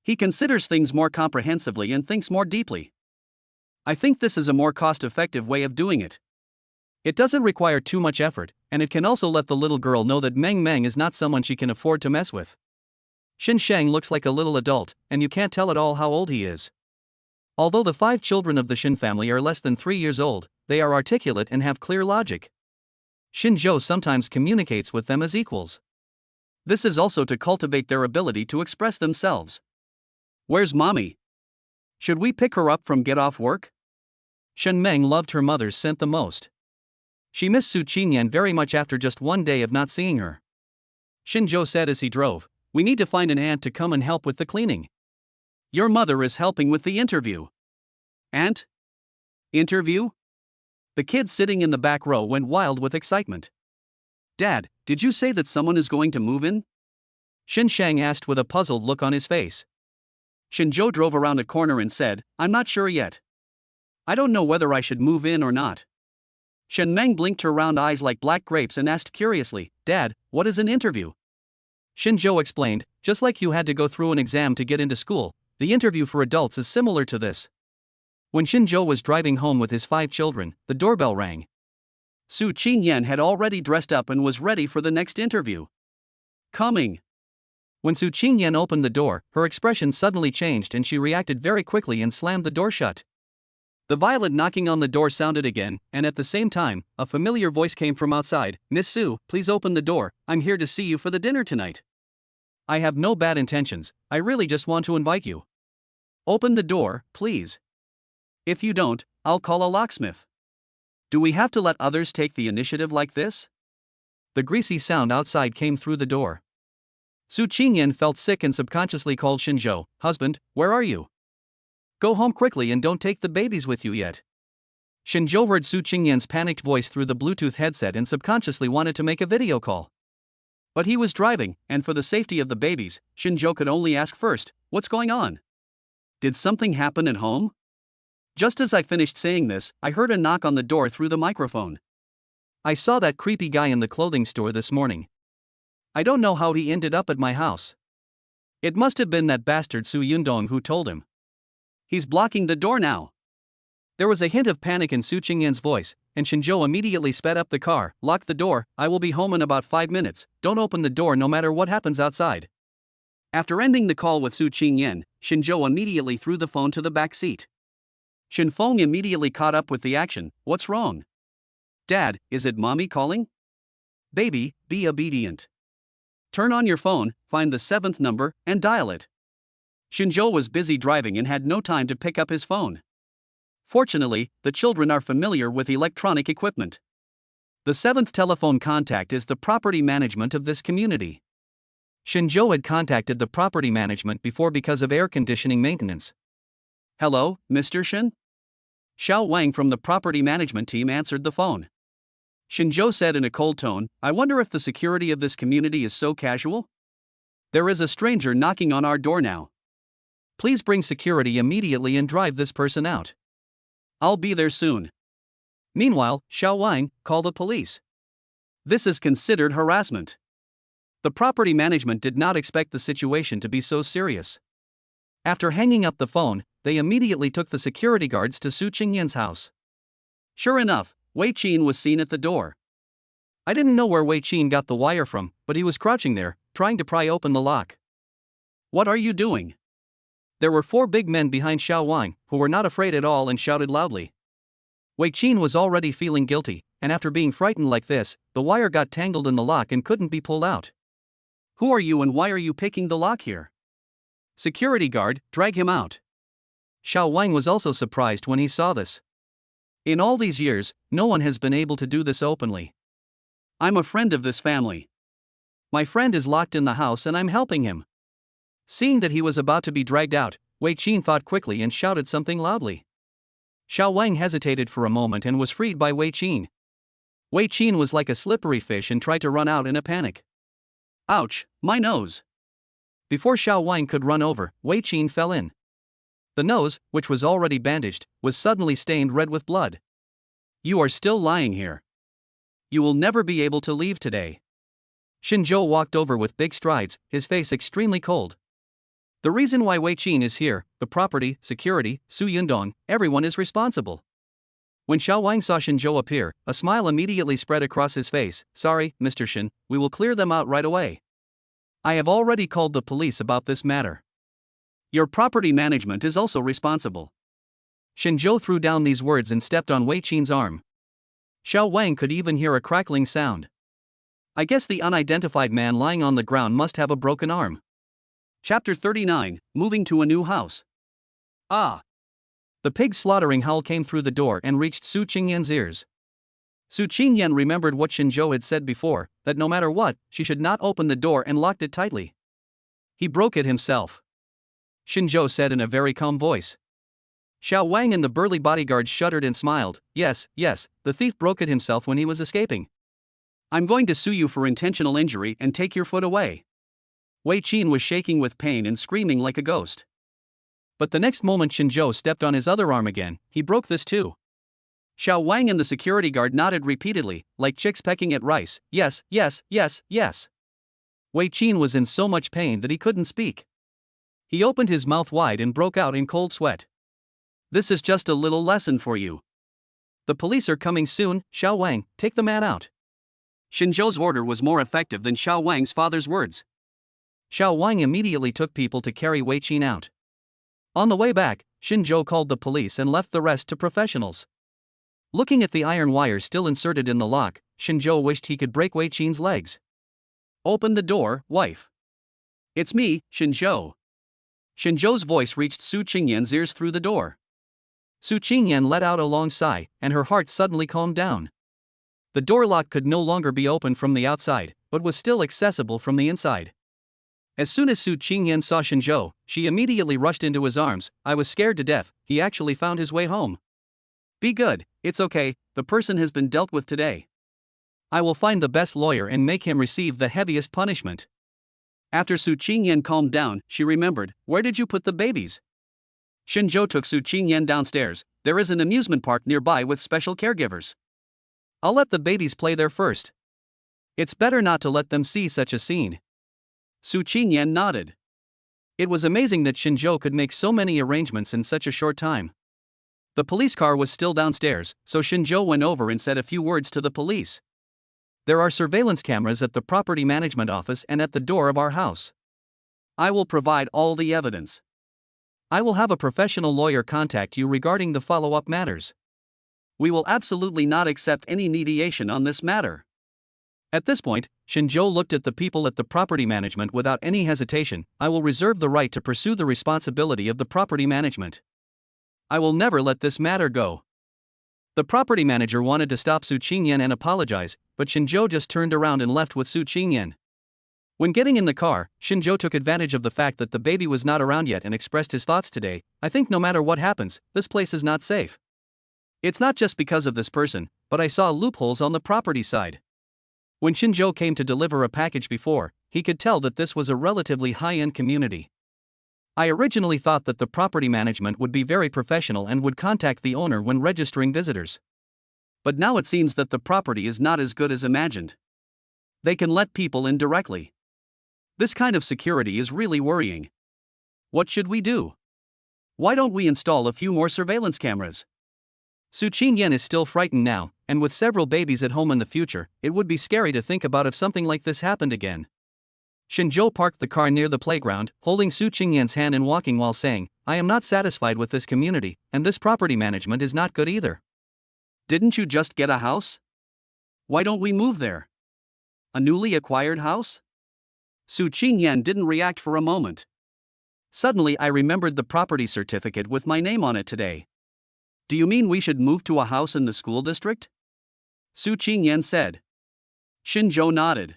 B: He considers things more comprehensively and thinks more deeply. I think this is a more cost-effective way of doing it. It doesn't require too much effort, and it can also let the little girl know that Meng is not someone she can afford to mess with. Shin Sheng looks like a little adult, and you can't tell at all how old he is. Although the 5 children of the Shin family are less than 3 years old, they are articulate and have clear logic. Shinjo sometimes communicates with them as equals. This is also to cultivate their ability to express themselves. "Where's mommy? Should we pick her up from get off work?" Shin Meng loved her mother's scent the most. She missed Su Qingyan very much after just one day of not seeing her. Shinjo said as he drove, "We need to find an aunt to come and help with the cleaning." "Your mother is helping with the interview." "Aunt? Interview?" The kids sitting in the back row went wild with excitement. "Dad, did you say that someone is going to move in?" Shin Sheng asked with a puzzled look on his face. Shinjo drove around a corner and said, "I'm not sure yet. I don't know whether I should move in or not." Shin Meng blinked her round eyes like black grapes and asked curiously, "Dad, what is an interview?" Shinjo explained, "Just like you had to go through an exam to get into school, the interview for adults is similar to this." When Shinjo was driving home with his 5 children, the doorbell rang. Su Qingyan had already dressed up and was ready for the next interview. "Coming." When Su Qingyan opened the door, her expression suddenly changed and she reacted very quickly and slammed the door shut. The violent knocking on the door sounded again, and at the same time, a familiar voice came from outside. "Miss Su, please open the door, I'm here to see you for the dinner tonight." "I have no bad intentions, I really just want to invite you." "Open the door, please. If you don't, I'll call a locksmith." "Do we have to let others take the initiative like this?" The greasy sound outside came through the door. Su Qingyan felt sick and subconsciously called Shinzhou, "Husband, where are you? Go home quickly and don't take the babies with you yet." Shinzhou heard Su Qingyan's panicked voice through the Bluetooth headset and subconsciously wanted to make a video call. But he was driving, and for the safety of the babies, Shinzhou could only ask first, "What's going on? Did something happen at home?" Just as I finished saying this, I heard a knock on the door through the microphone. "I saw that creepy guy in the clothing store this morning. I don't know how he ended up at my house. It must have been that bastard Su Yundong who told him. He's blocking the door now." There was a hint of panic in Su Qingyan's voice, and Shinzhou immediately sped up the car. "Lock the door, I will be home in about 5 minutes, don't open the door no matter what happens outside." After ending the call with Su Qingyan, Shinzhou immediately threw the phone to the back seat. Shinfeng immediately caught up with the action. "What's wrong? Dad, is it mommy calling?" "Baby, be obedient. Turn on your phone, find the 7th number, and dial it." Shinzhou was busy driving and had no time to pick up his phone. Fortunately, the children are familiar with electronic equipment. The 7th telephone contact is the property management of this community. Shinzhou had contacted the property management before because of air conditioning maintenance. "Hello, Mr. Shin?" Xiao Wang from the property management team answered the phone. Shinzhou said in a cold tone, "I wonder if the security of this community is so casual? There is a stranger knocking on our door now. Please bring security immediately and drive this person out. I'll be there soon." Meanwhile, Xiao Wang, "Call the police. This is considered harassment." The property management did not expect the situation to be so serious. After hanging up the phone, they immediately took the security guards to Su Qingyan's house. Sure enough, Wei Qin was seen at the door. I didn't know where Wei Qin got the wire from, but he was crouching there, trying to pry open the lock. "What are you doing?" There were 4 big men behind Xiao Wang, who were not afraid at all and shouted loudly. Wei Qin was already feeling guilty, and after being frightened like this, the wire got tangled in the lock and couldn't be pulled out. "Who are you and why are you picking the lock here? Security guard, drag him out." Xiao Wang was also surprised when he saw this. In all these years, no one has been able to do this openly. "I'm a friend of this family. My friend is locked in the house and I'm helping him." Seeing that he was about to be dragged out, Wei Qin thought quickly and shouted something loudly. Xiao Wang hesitated for a moment and was freed by Wei Qin. Wei Qin was like a slippery fish and tried to run out in a panic. "Ouch, my nose." Before Xiao Wang could run over, Wei Qin fell in. The nose, which was already bandaged, was suddenly stained red with blood. "You are still lying here. You will never be able to leave today." Shinzhou walked over with big strides, his face extremely cold. The reason why Wei Qin is here, the property, security, Su Yundong, everyone is responsible. When Xiao Wang saw Shinzhou appear, a smile immediately spread across his face. "Sorry, Mr. Shin, we will clear them out right away. I have already called the police about this matter. Your property management is also responsible." Shinzhou threw down these words and stepped on Wei Qin's arm. Xiao Wang could even hear a crackling sound. I guess the unidentified man lying on the ground must have a broken arm. Chapter 39, Moving to a New House. "Ah!" The pig slaughtering howl came through the door and reached Su Qingyan's ears. Su Qingyan remembered what Shinzhou had said before, that no matter what, she should not open the door and locked it tightly. "He broke it himself," Shinzhou said in a very calm voice. Xiao Wang and the burly bodyguards shuddered and smiled. Yes, the thief broke it himself when he was escaping. I'm going to sue you for intentional injury and take your foot away." Wei Qin was shaking with pain and screaming like a ghost. But the next moment Shinzhou stepped on his other arm again. "He broke this too." Xiao Wang and the security guard nodded repeatedly, like chicks pecking at rice. Yes. Wei Qin was in so much pain that he couldn't speak. He opened his mouth wide and broke out in cold sweat. "This is just a little lesson for you. The police are coming soon. Xiao Wang, take the man out." Shinzhou's order was more effective than Xiao Wang's father's words. Xiao Wang immediately took people to carry Wei Qin out. On the way back, Shinzhou called the police and left the rest to professionals. Looking at the iron wire still inserted in the lock, Shinzhou wished he could break Wei Qin's legs. "Open the door, wife. It's me, Shinzhou." Shinzhou's voice reached Su Qingyan's ears through the door. Su Qingyan let out a long sigh, and her heart suddenly calmed down. The door lock could no longer be opened from the outside, but was still accessible from the inside. As soon as Su Qingyan saw Shinzhou, she immediately rushed into his arms. I was scared to death, he actually found his way home. Be good, it's okay, the person has been dealt with today. I will find the best lawyer and make him receive the heaviest punishment. After Su Qingyan calmed down, she remembered, where did you put the babies? Shinzhou took Su Qingyan downstairs. There is an amusement park nearby with special caregivers. I'll let the babies play there first. It's better not to let them see such a scene. Su Qingyan nodded. It was amazing that Shinzhou could make so many arrangements in such a short time. The police car was still downstairs, so Shinzhou went over and said a few words to the police. There are surveillance cameras at the property management office and at the door of our house. I will provide all the evidence. I will have a professional lawyer contact you regarding the follow-up matters. We will absolutely not accept any mediation on this matter. At this point, Shinzhou looked at the people at the property management without any hesitation. I will reserve the right to pursue the responsibility of the property management. I will never let this matter go. The property manager wanted to stop Su Qingyan and apologize, but Shinzhou just turned around and left with Su Qingyan. When getting in the car, Shinzhou took advantage of the fact that the baby was not around yet and expressed his thoughts today. I think no matter what happens, this place is not safe. It's not just because of this person, but I saw loopholes on the property side. When Shinzhou came to deliver a package before, he could tell that this was a relatively high-end community. I originally thought that the property management would be very professional and would contact the owner when registering visitors. But now it seems that the property is not as good as imagined. They can let people in directly. This kind of security is really worrying. What should we do? Why don't we install a few more surveillance cameras? Su Qingyan is still frightened now, and with several babies at home in the future, it would be scary to think about if something like this happened again. Shinzhou parked the car near the playground, holding Su Qingyan's hand and walking while saying, I am not satisfied with this community, and this property management is not good either. Didn't you just get a house? Why don't we move there? A newly acquired house? Su Qingyan didn't react for a moment. Suddenly I remembered the property certificate with my name on it today. Do you mean we should move to a house in the school district? Su Qingyan said. Shinzhou nodded.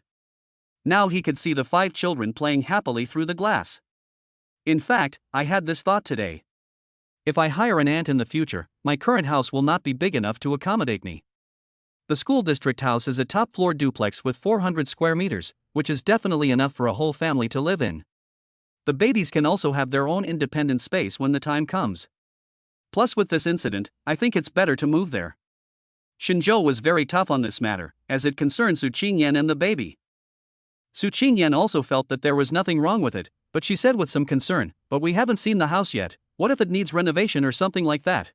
B: Now he could see the 5 children playing happily through the glass. In fact, I had this thought today. If I hire an aunt in the future, my current house will not be big enough to accommodate me. The school district house is a top-floor duplex with 400 square meters, which is definitely enough for a whole family to live in. The babies can also have their own independent space when the time comes. Plus with this incident, I think it's better to move there. Shinzhou was very tough on this matter, as it concerned Su Qingyan and the baby. Su Qingyan also felt that there was nothing wrong with it, but she said with some concern, but we haven't seen the house yet, what if it needs renovation or something like that?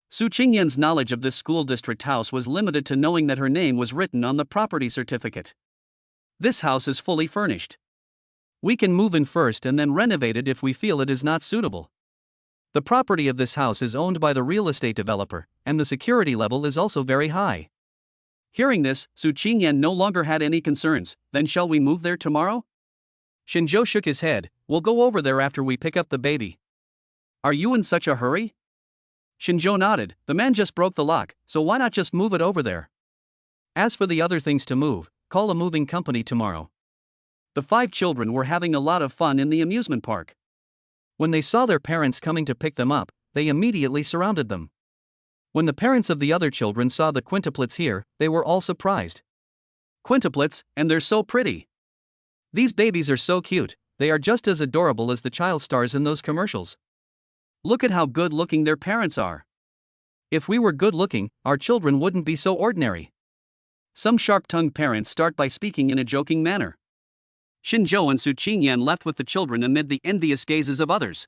B: Su Qingyan's knowledge of this school district house was limited to knowing that her name was written on the property certificate. This house is fully furnished. We can move in first and then renovate it if we feel it is not suitable. The property of this house is owned by the real estate developer, and the security level is also very high. Hearing this, Su Qingyan no longer had any concerns. Then shall we move there tomorrow? Shinzhou shook his head. We'll go over there after we pick up the baby. Are you in such a hurry? Shinzhou nodded. The man just broke the lock, so why not just move it over there? As for the other things to move, call a moving company tomorrow. The 5 children were having a lot of fun in the amusement park. When they saw their parents coming to pick them up, they immediately surrounded them. When the parents of the other children saw the quintuplets here, they were all surprised. Quintuplets, and they're so pretty. These babies are so cute, they are just as adorable as the child stars in those commercials. Look at how good looking their parents are. If we were good looking, our children wouldn't be so ordinary. Some sharp-tongued parents start by speaking in a joking manner. Shinzhou and Su Qingyan left with the children amid the envious gazes of others.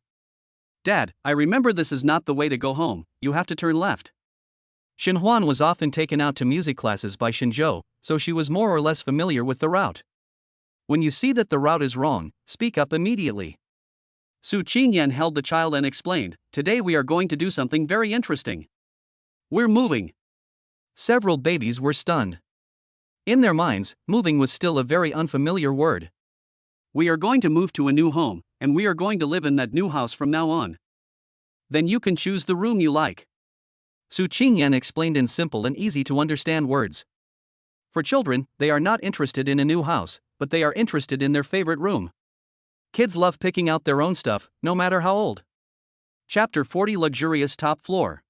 B: Dad, I remember this is not the way to go home, you have to turn left. Xinhuan was often taken out to music classes by Shinzhou, so she was more or less familiar with the route. When you see that the route is wrong, speak up immediately. Su Qingyan held the child and explained, today we are going to do something very interesting. We're moving. Several babies were stunned. In their minds, moving was still a very unfamiliar word. We are going to move to a new home, and we are going to live in that new house from now on. Then you can choose the room you like. Su Qingyan explained in simple and easy to understand words. For children, they are not interested in a new house, but they are interested in their favorite room. Kids love picking out their own stuff, no matter how old. Chapter 40 Luxurious Top Floor.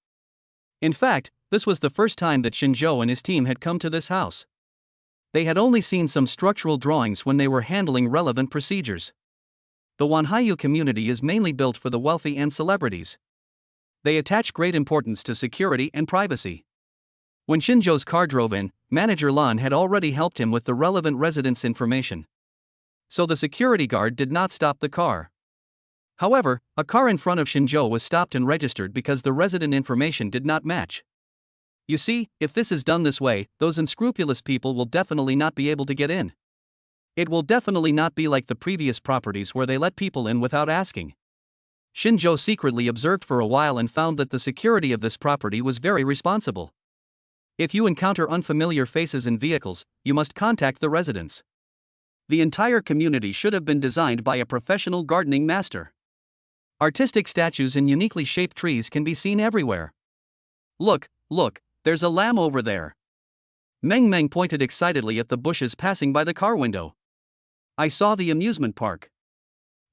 B: In fact, this was the first time that Shinjo and his team had come to this house. They had only seen some structural drawings when they were handling relevant procedures. The Wanhyu community is mainly built for the wealthy and celebrities. They attach great importance to security and privacy. When Shinjo's car drove in, Manager Lan had already helped him with the relevant residence information. So the security guard did not stop the car. However, a car in front of Shinjo was stopped and registered because the resident information did not match. You see, if this is done this way, those unscrupulous people will definitely not be able to get in. It will definitely not be like the previous properties where they let people in without asking. Shinjo secretly observed for a while and found that the security of this property was very responsible. If you encounter unfamiliar faces in vehicles, you must contact the residents. The entire community should have been designed by a professional gardening master. Artistic statues and uniquely shaped trees can be seen everywhere. Look, there's a lamb over there. Meng Meng pointed excitedly at the bushes passing by the car window. I saw the amusement park.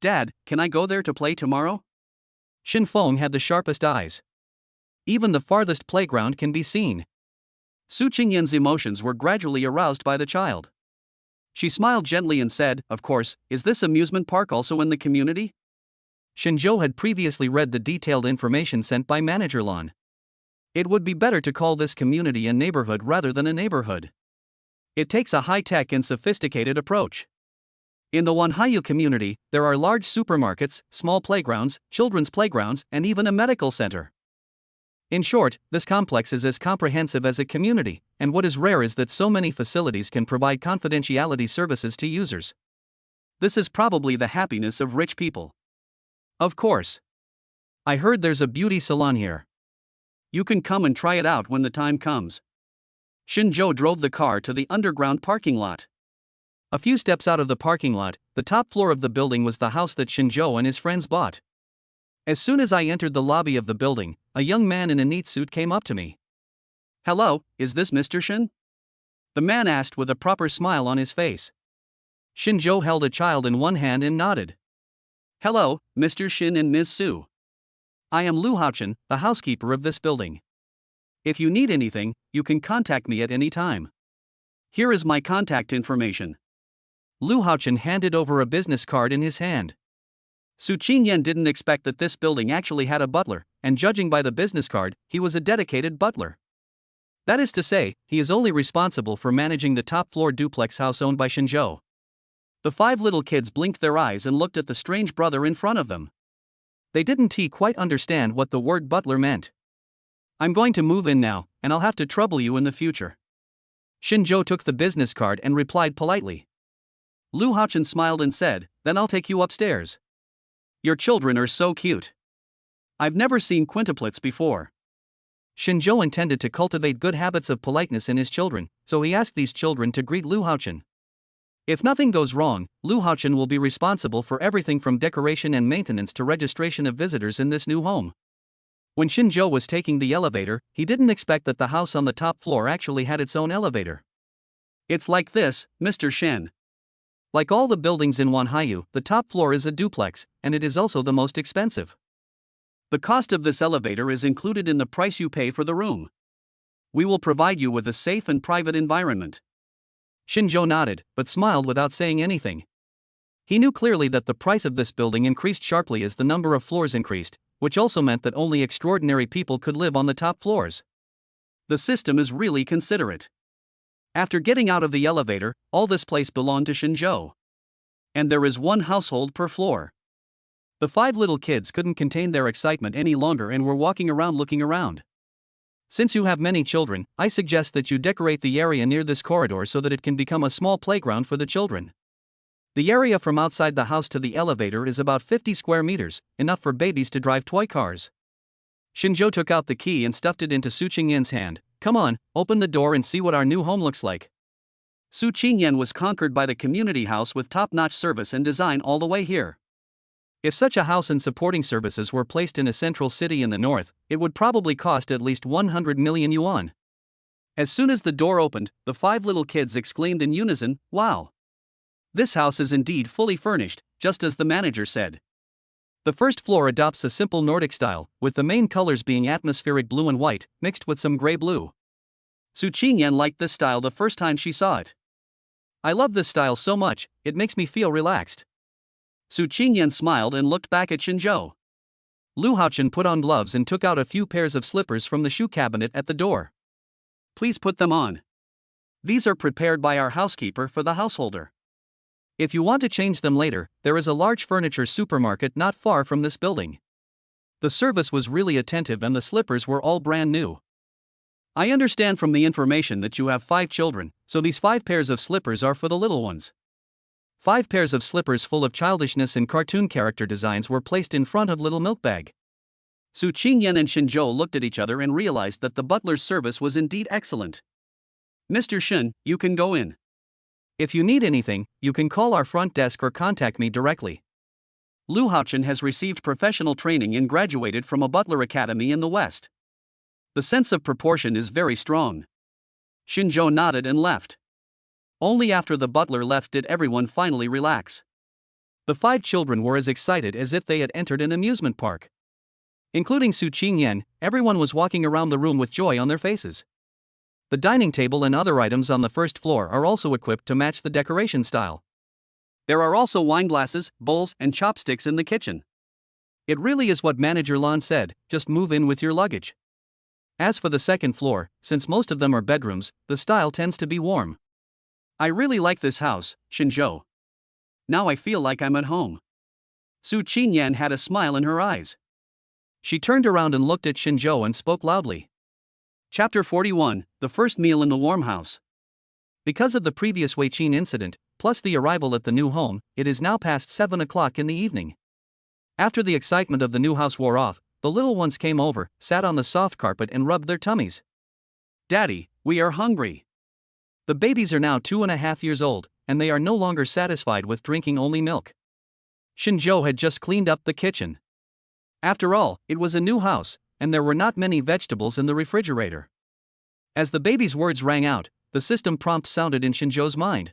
B: Dad, can I go there to play tomorrow? Shin Feng had the sharpest eyes. Even the farthest playground can be seen. Su Qingyan's emotions were gradually aroused by the child. She smiled gently and said, of course, is this amusement park also in the community? Shinjo had previously read the detailed information sent by Manager Lan. It would be better to call this community a neighborhood rather than a neighborhood. It takes a high-tech and sophisticated approach. In the Wanhyu community, there are large supermarkets, small playgrounds, children's playgrounds, and even a medical center. In short, this complex is as comprehensive as a community, and what is rare is that so many facilities can provide confidentiality services to users. This is probably the happiness of rich people. Of course. I heard there's a beauty salon here. You can come and try it out when the time comes. Shinjo drove the car to the underground parking lot. A few steps out of the parking lot, the top floor of the building was the house that Shinjo and his friends bought. As soon as I entered the lobby of the building, a young man in a neat suit came up to me. Hello, is this Mr. Shin? The man asked with a proper smile on his face. Shinjo held a child in one hand and nodded. Hello, Mr. Shin and Ms. Su. I am Lu Haochen, the housekeeper of this building. If you need anything, you can contact me at any time. Here is my contact information. Lu Haochen handed over a business card in his hand. Su Qingyan didn't expect that this building actually had a butler, and judging by the business card, he was a dedicated butler. That is to say, he is only responsible for managing the top-floor duplex house owned by Shinjo. The 5 little kids blinked their eyes and looked at the strange brother in front of them. They didn't quite understand what the word butler meant. I'm going to move in now, and I'll have to trouble you in the future. Shinjo took the business card and replied politely. Lu Haochen smiled and said, then I'll take you upstairs. Your children are so cute. I've never seen quintuplets before. Shinjo intended to cultivate good habits of politeness in his children, so he asked these children to greet Lu Haochen. If nothing goes wrong, Lu Haochen will be responsible for everything from decoration and maintenance to registration of visitors in this new home. When Shinjo was taking the elevator, he didn't expect that the house on the top floor actually had its own elevator. It's like this, Mr. Shen. Like all the buildings in Wanhyu, the top floor is a duplex, and it is also the most expensive. The cost of this elevator is included in the price you pay for the room. We will provide you with a safe and private environment. Shinjo nodded, but smiled without saying anything. He knew clearly that the price of this building increased sharply as the number of floors increased, which also meant that only extraordinary people could live on the top floors. The system is really considerate. After getting out of the elevator, all this place belonged to Shinjo. And there is one household per floor. The 5 little kids couldn't contain their excitement any longer and were walking around looking around. Since you have many children, I suggest that you decorate the area near this corridor so that it can become a small playground for the children. The area from outside the house to the elevator is about 50 square meters, enough for babies to drive toy cars. Shinjo took out the key and stuffed it into Su Qingyan's hand. Come on, open the door and see what our new home looks like. Su Qingyan was conquered by the community house with top-notch service and design all the way here. If such a house and supporting services were placed in a central city in the north, it would probably cost at least 100 million yuan. As soon as the door opened, the 5 little kids exclaimed in unison, wow! This house is indeed fully furnished, just as the manager said. The first floor adopts a simple Nordic style, with the main colors being atmospheric blue and white, mixed with some gray blue. Su Qingyan liked this style the first time she saw it. I love this style so much, it makes me feel relaxed. Su Qingyan smiled and looked back at Xinzhou. Lu Haochen put on gloves and took out a few pairs of slippers from the shoe cabinet at the door. Please put them on. These are prepared by our housekeeper for the householder. If you want to change them later, there is a large furniture supermarket not far from this building. The service was really attentive and the slippers were all brand new. I understand from the information that you have 5 children, so these 5 pairs of slippers are for the little ones. 5 pairs of slippers full of childishness and cartoon character designs were placed in front of little milkbag. Su Qingyan and Xinzhou looked at each other and realized that the butler's service was indeed excellent. Mr. Shen, you can go in. If you need anything, you can call our front desk or contact me directly. Lu Haochen has received professional training and graduated from a butler academy in the West. The sense of proportion is very strong. Xinzhou nodded and left. Only after the butler left did everyone finally relax. The 5 children were as excited as if they had entered an amusement park. Including Su Qingyan, everyone was walking around the room with joy on their faces. The dining table and other items on the first floor are also equipped to match the decoration style. There are also wine glasses, bowls, and chopsticks in the kitchen. It really is what Manager Lan said, just move in with your luggage. As for the second floor, since most of them are bedrooms, the style tends to be warm. I really like this house, Xinzhou. Now I feel like I'm at home. Su Qingyan had a smile in her eyes. She turned around and looked at Xinzhou and spoke loudly. Chapter 41, The First Meal in the Warm House. Because of the previous Weiqin incident, plus the arrival at the new home, it is now past 7 o'clock in the evening. After the excitement of the new house wore off, the little ones came over, sat on the soft carpet and rubbed their tummies. Daddy, we are hungry. The babies are now 2.5 years old, and they are no longer satisfied with drinking only milk. Xinzhou had just cleaned up the kitchen. After all, it was a new house, and there were not many vegetables in the refrigerator. As the baby's words rang out, the system prompt sounded in Xinzhou's mind.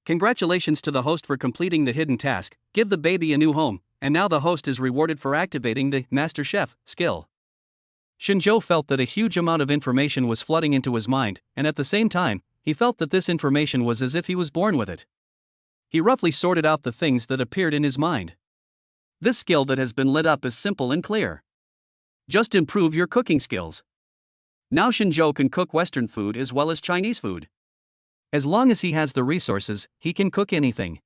B: Congratulations to the host for completing the hidden task, give the baby a new home, and now the host is rewarded for activating the Master Chef skill. Xinzhou felt that a huge amount of information was flooding into his mind, and at the same time, he felt that this information was as if he was born with it. He roughly sorted out the things that appeared in his mind. This skill that has been lit up is simple and clear. Just improve your cooking skills. Now Xinzhou can cook Western food as well as Chinese food. As long as he has the resources, he can cook anything.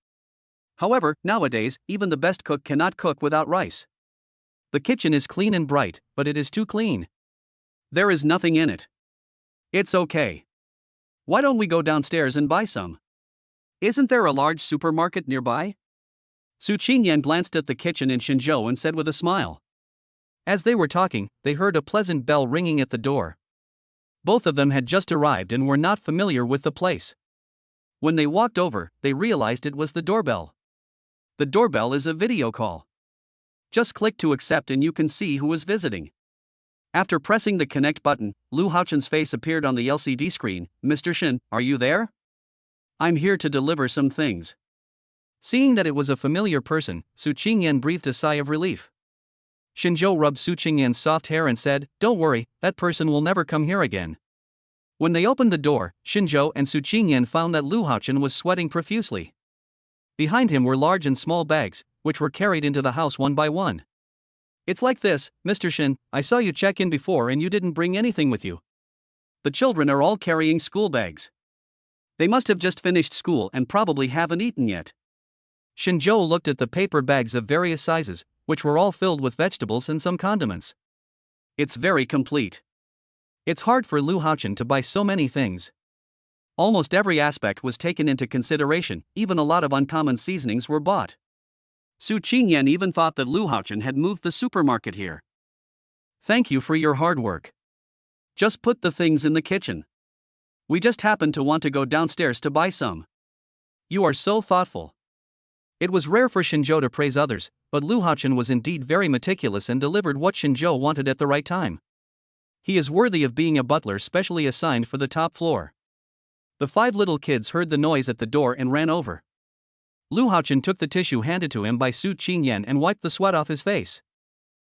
B: However, nowadays, even the best cook cannot cook without rice. The kitchen is clean and bright, but it is too clean. There is nothing in it. It's okay. Why don't we go downstairs and buy some? Isn't there a large supermarket nearby? Su Qingyan glanced at the kitchen and Xinzhou and said with a smile. As they were talking, they heard a pleasant bell ringing at the door. Both of them had just arrived and were not familiar with the place. When they walked over, they realized it was the doorbell. The doorbell is a video call. Just click to accept and you can see who is visiting. After pressing the connect button, Lu Haochen's face appeared on the LCD screen. Mr. Shen, are you there? I'm here to deliver some things. Seeing that it was a familiar person, Su Qingyan breathed a sigh of relief. Xinzhou rubbed Su Qingyan's soft hair and said, "Don't worry, that person will never come here again." When they opened the door, Xinzhou and Su Qingyan found that Lu Haochen was sweating profusely. Behind him were large and small bags, which were carried into the house one by one. It's like this, Mr. Shen, I saw you check in before and you didn't bring anything with you. The children are all carrying school bags. They must have just finished school and probably haven't eaten yet. Xinzhou looked at the paper bags of various sizes, which were all filled with vegetables and some condiments. It's very complete. It's hard for Lu Haochen to buy so many things. Almost every aspect was taken into consideration, even a lot of uncommon seasonings were bought. Su Qingyan even thought that Lu Haochen had moved the supermarket here. Thank you for your hard work. Just put the things in the kitchen. We just happened to want to go downstairs to buy some. You are so thoughtful. It was rare for Xinzhou to praise others, but Lu Haochen was indeed very meticulous and delivered what Xinzhou wanted at the right time. He is worthy of being a butler specially assigned for the top floor. The 5 little kids heard the noise at the door and ran over.
A: Lu Haochen took the tissue handed to him by Su Qingyan and wiped the sweat off his face.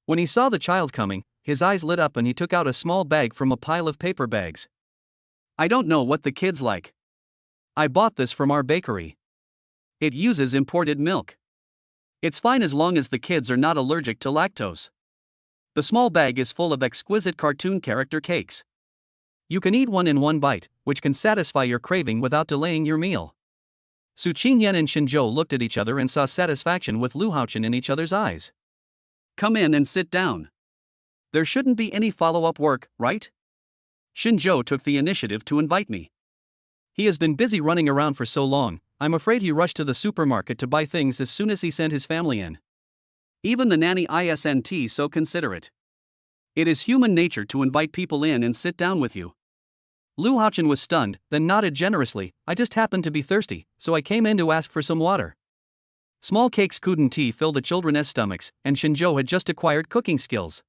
A: When he saw the child coming, his eyes lit up and he took out a small bag from a pile of paper bags. I don't know what the kids like. I bought this from our bakery. It uses imported milk. It's fine as long as the kids are not allergic to lactose. The small bag is full of exquisite cartoon character cakes. You can eat one in one bite, which can satisfy your craving without delaying your meal. Su Qingyan and Xinzhou looked at each other and saw satisfaction with Lu Haochen in each other's eyes. Come in and sit down. There shouldn't be any follow-up work, right? Xinzhou took the initiative to invite me. He has been busy running around for so long, I'm afraid he rushed to the supermarket to buy things as soon as he sent his family in. Even the nanny isn't so considerate. It is human nature to invite people in and sit down with you. Lu Haochen was stunned, then nodded generously. I just happened to be thirsty, so I came in to ask for some water. Small cakes couldn't tea fill the children's stomachs, and Xinzhou had just acquired cooking skills.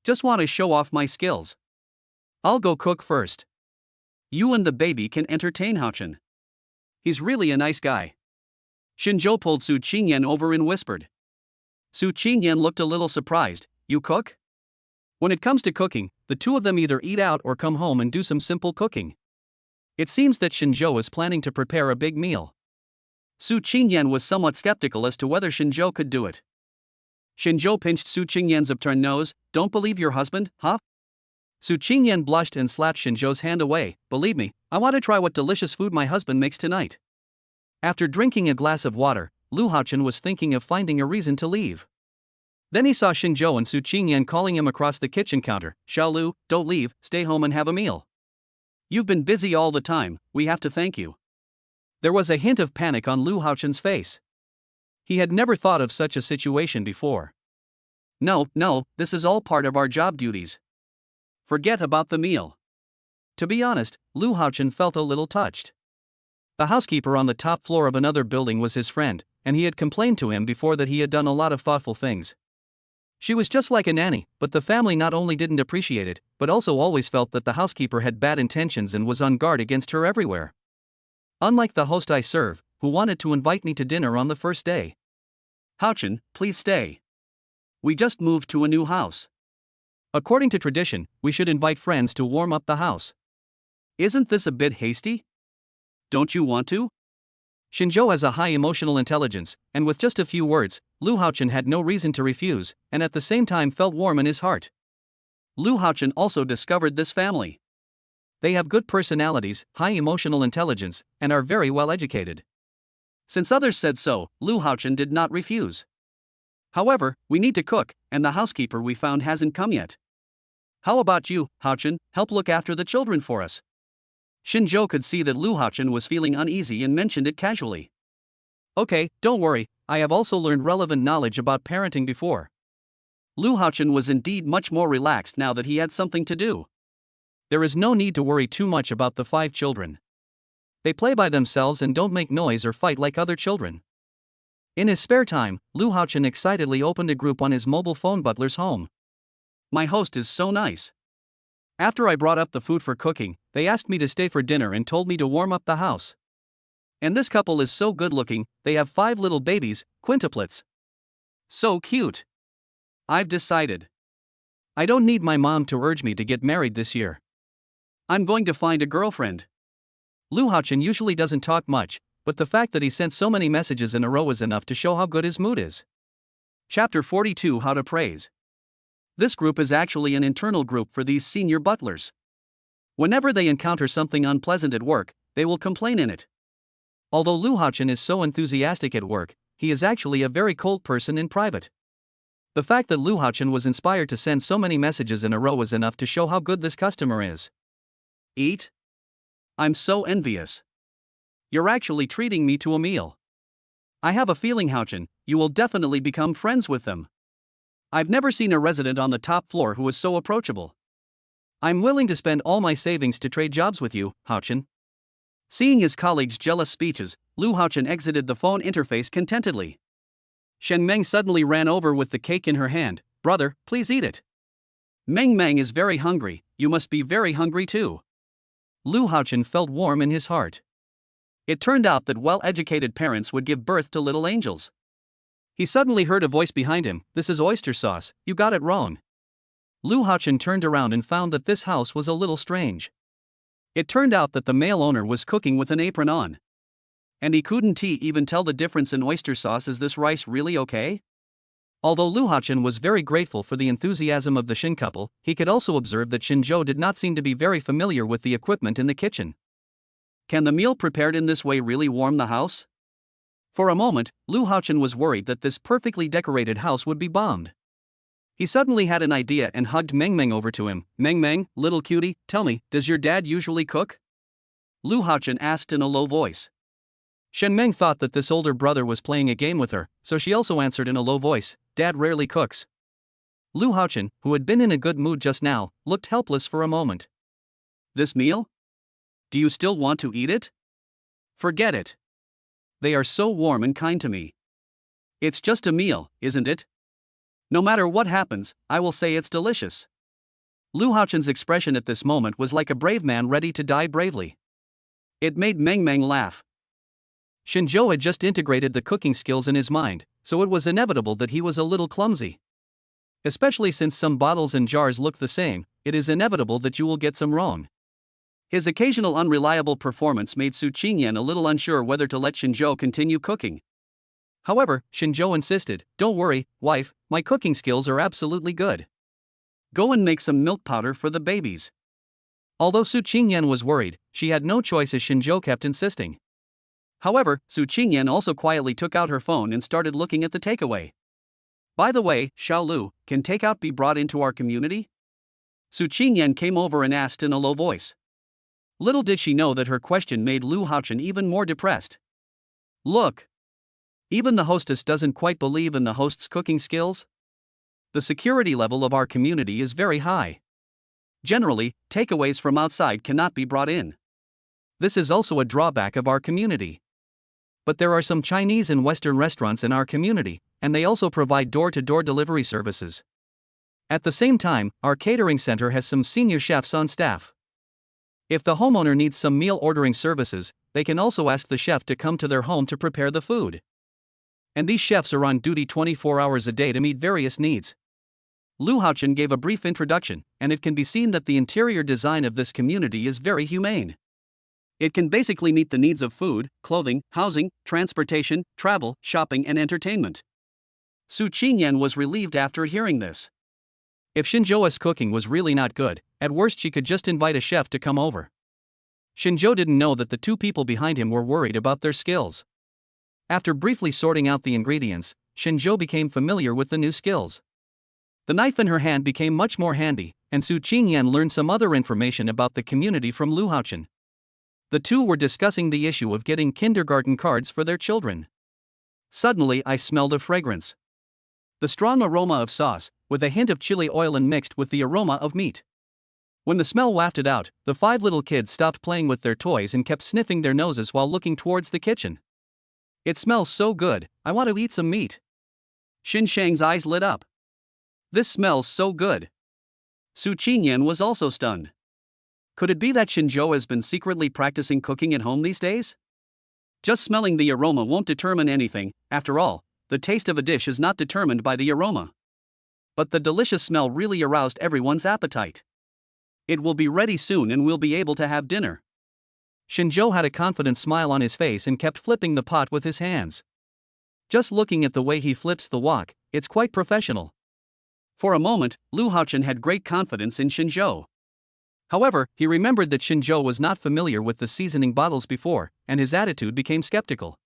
A: Just want to show off my skills. I'll go cook first. You and the baby can entertain Haochen. He's really a nice guy. Xinzhou pulled Su Qingyan over and whispered. Su Qingyan looked a little surprised. You cook? When it comes to cooking, the two of them either eat out or come home and do some simple cooking. It seems that Xinzhou is planning to prepare a big meal. Su Qingyan was somewhat skeptical as to whether Xinzhou could do it. Xinzhou pinched Su Qingyan's upturned nose. Don't believe your husband, huh? Su Qingyan blushed and slapped Xinzhou's hand away. Believe me, I want to try what delicious food my husband makes tonight. After drinking a glass of water, Lu Haochen was thinking of finding a reason to leave. Then he saw Xinzhou and Su Qingyan calling him across the kitchen counter. Xiao Lu, don't leave, stay home and have a meal. You've been busy all the time, we have to thank you. There was a hint of panic on Lu Haochen's face. He had never thought of such a situation before. No, this is all part of our job duties. Forget about the meal. To be honest, Lu Haochen felt a little touched. The housekeeper on the top floor of another building was his friend, and he had complained to him before that he had done a lot of thoughtful things. She was just like a nanny, but the family not only didn't appreciate it, but also always felt that the housekeeper had bad intentions and was on guard against her everywhere. Unlike the host I serve, who wanted to invite me to dinner on the first day. Haochen, please stay. We just moved to a new house. According to tradition, we should invite friends to warm up the house. Isn't this a bit hasty? Don't you want to? Xinzhou has a high emotional intelligence, and with just a few words, Lu Haochen had no reason to refuse, and at the same time felt warm in his heart. Lu Haochen also discovered this family. They have good personalities, high emotional intelligence, and are very well educated. Since others said so, Lu Haochen did not refuse. However, we need to cook, and the housekeeper we found hasn't come yet. How about you, Haochen, help look after the children for us? Xinzhou could see that Lu Haochen was feeling uneasy and mentioned it casually. Okay, don't worry, I have also learned relevant knowledge about parenting before. Lu Haochen was indeed much more relaxed now that he had something to do. There is no need to worry too much about the 5 children. They play by themselves and don't make noise or fight like other children. In his spare time, Lu Haochen excitedly opened a group on his mobile phone butler's home. My host is so nice. After I brought up the food for cooking, they asked me to stay for dinner and told me to warm up the house. And this couple is so good looking, they have 5 little babies, quintuplets. So cute. I've decided. I don't need my mom to urge me to get married this year. I'm going to find a girlfriend. Lu Haochen usually doesn't talk much, but the fact that he sent so many messages in a row is enough to show how good his mood is. Chapter 42 How to Praise. This group is actually an internal group for these senior butlers. Whenever they encounter something unpleasant at work, they will complain in it. Although Lu Haochen is so enthusiastic at work, he is actually a very cold person in private. The fact that Lu Haochen was inspired to send so many messages in a row is enough to show how good this customer is. Eat? I'm so envious. You're actually treating me to a meal. I have a feeling, Haochen, you will definitely become friends with them. I've never seen a resident on the top floor who is so approachable. I'm willing to spend all my savings to trade jobs with you, Haochen. Seeing his colleagues' jealous speeches, Lu Haochen exited the phone interface contentedly. Shen Meng suddenly ran over with the cake in her hand. Brother, please eat it. Meng Meng is very hungry, you must be very hungry too. Lu Haochen felt warm in his heart.
B: It turned out that well-educated parents would give birth to little angels. He suddenly heard a voice behind him, "This is oyster sauce, you got it wrong." Lu Haochen turned around and found that this house was a little strange. It turned out that the male owner was cooking with an apron on. And he couldn't even tell the difference in oyster sauce. Is this rice really okay? Although Lu Haochen was very grateful for the enthusiasm of the Shin couple, he could also observe that Shinzhou did not seem to be very familiar with the equipment in the kitchen. Can the meal prepared in this way really warm the house? For a moment, Lu Haochen was worried that this perfectly decorated house would be bombed. He suddenly had an idea and hugged Meng Meng over to him. "Meng Meng, little cutie, tell me, does your dad usually cook?" Lu Haochen asked in a low voice. Shen Meng thought that this older brother was playing a game with her, so she also answered in a low voice, "Dad rarely cooks." Lu Haochen, who had been in a good mood just now, looked helpless for a moment. "This meal? Do you still want to eat it?" "Forget it. They are so warm and kind to me. It's just a meal, isn't it? No matter what happens, I will say it's delicious." Lu Haochen's expression at this moment was like a brave man ready to die bravely. It made Meng Meng laugh. Shinzhou had just integrated the cooking skills in his mind, so it was inevitable that he was a little clumsy. Especially since some bottles and jars look the same, it is inevitable that you will get some wrong. His occasional unreliable performance made Su Qingyan a little unsure whether to let Shinzhou continue cooking. However, Shinzhou insisted, "Don't worry, wife, my cooking skills are absolutely good. Go and make some milk powder for the babies." Although Su Qingyan was worried, she had no choice as Shinzhou kept insisting. However, Su Qingyan also quietly took out her phone and started looking at the takeaway. "By the way, Xiaolu, can takeout be brought into our community?" Su Qingyan came over and asked in a low voice. Little did she know that her question made Lu Haochen even more depressed. "Look. Even the hostess doesn't quite believe in the host's cooking skills? The security level of our community is very high. Generally, takeaways from outside cannot be brought in. This is also a drawback of our community. But there are some Chinese and Western restaurants in our community, and they also provide door-to-door delivery services. At the same time, our catering center has some senior chefs on staff. If the homeowner needs some meal ordering services, they can also ask the chef to come to their home to prepare the food. And these chefs are on duty 24 hours a day to meet various needs." Lu Haochen gave a brief introduction, and it can be seen that the interior design of this community is very humane. It can basically meet the needs of food, clothing, housing, transportation, travel, shopping, and entertainment. Su Qingyan was relieved after hearing this. If Shinzhou's cooking was really not good, at worst she could just invite a chef to come over. Shinzhou didn't know that the two people behind him were worried about their skills. After briefly sorting out the ingredients, Shinzhou became familiar with the new skills. The knife in her hand became much more handy, and Su Qingyan learned some other information about the community from Lu Haochen. The two were discussing the issue of getting kindergarten cards for their children. Suddenly I smelled a fragrance. The strong aroma of sauce, with a hint of chili oil and mixed with the aroma of meat. When the smell wafted out, the 5 little kids stopped playing with their toys and kept sniffing their noses while looking towards the kitchen. "It smells so good, I want to eat some meat." Xin Shang's eyes lit up. "This smells so good." Su Qingyan was also stunned. Could it be that Shinzhou has been secretly practicing cooking at home these days? Just smelling the aroma won't determine anything. After all, the taste of a dish is not determined by the aroma. But the delicious smell really aroused everyone's appetite. "It will be ready soon and we'll be able to have dinner." Shinzhou had a confident smile on his face and kept flipping the pot with his hands. Just looking at the way he flips the wok, it's quite professional. For a moment, Lu Haochen had great confidence in Shinzhou. However, he remembered that Shinzhou was not familiar with the seasoning bottles before, and his attitude became skeptical.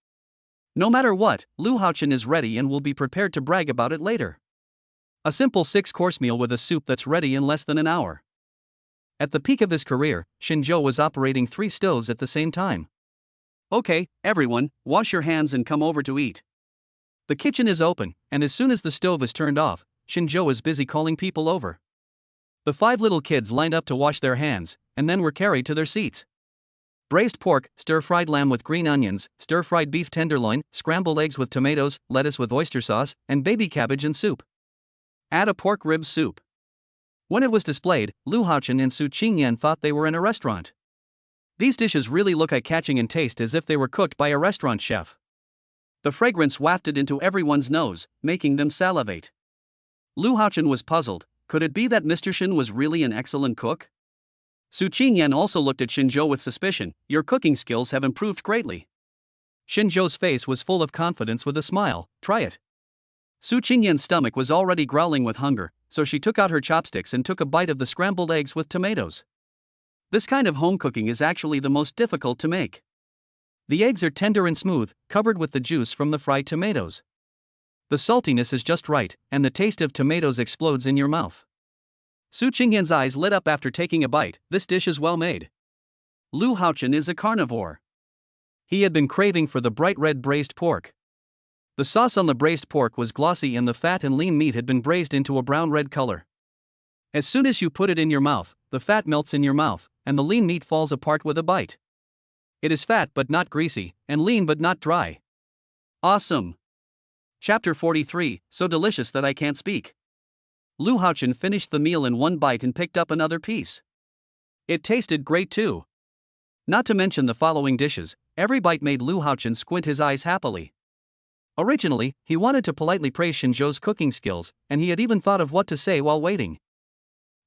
B: No matter what, Lu Haochen is ready and will be prepared to brag about it later. A simple 6-course meal with a soup that's ready in less than an hour. At the peak of his career, Shinzhou was operating 3 stoves at the same time. "Okay, everyone, wash your hands and come over to eat." The kitchen is open, and as soon as the stove is turned off, Shinzhou is busy calling people over. The 5 little kids lined up to wash their hands, and then were carried to their seats. Braised pork, stir-fried lamb with green onions, stir-fried beef tenderloin, scrambled eggs with tomatoes, lettuce with oyster sauce, and baby cabbage and soup. Add a pork rib soup. When it was displayed, Lu Haochen and Su Qingyan thought they were in a restaurant. These dishes really look eye-catching and taste as if they were cooked by a restaurant chef. The fragrance wafted into everyone's nose, making them salivate. Lu Haochen was puzzled. Could it be that Mr. Shen was really an excellent cook? Su Qingyan also looked at Xinzhou with suspicion. Your cooking skills have improved greatly. Xinzhou's face was full of confidence with a smile. Try it. Su Qingyan's stomach was already growling with hunger, so she took out her chopsticks and took a bite of the scrambled eggs with tomatoes. This kind of home cooking is actually the most difficult to make. The eggs are tender and smooth, covered with the juice from the fried tomatoes. The saltiness is just right, and the taste of tomatoes explodes in your mouth. Su Qingyan's eyes lit up after taking a bite. This dish is well made. Lu Haochen is a carnivore. He had been craving for the bright red braised pork. The sauce on the braised pork was glossy and the fat and lean meat had been braised into a brown red color. As soon as you put it in your mouth, the fat melts in your mouth, and the lean meat falls apart with a bite. It is fat but not greasy, and lean but not dry. Awesome! Chapter 43, so delicious that I can't speak. Lu Haochen finished the meal in one bite and picked up another piece. It tasted great too. Not to mention the following dishes, every bite made Lu Haochen squint his eyes happily. Originally, he wanted to politely praise Xinzhou's cooking skills, and he had even thought of what to say while waiting.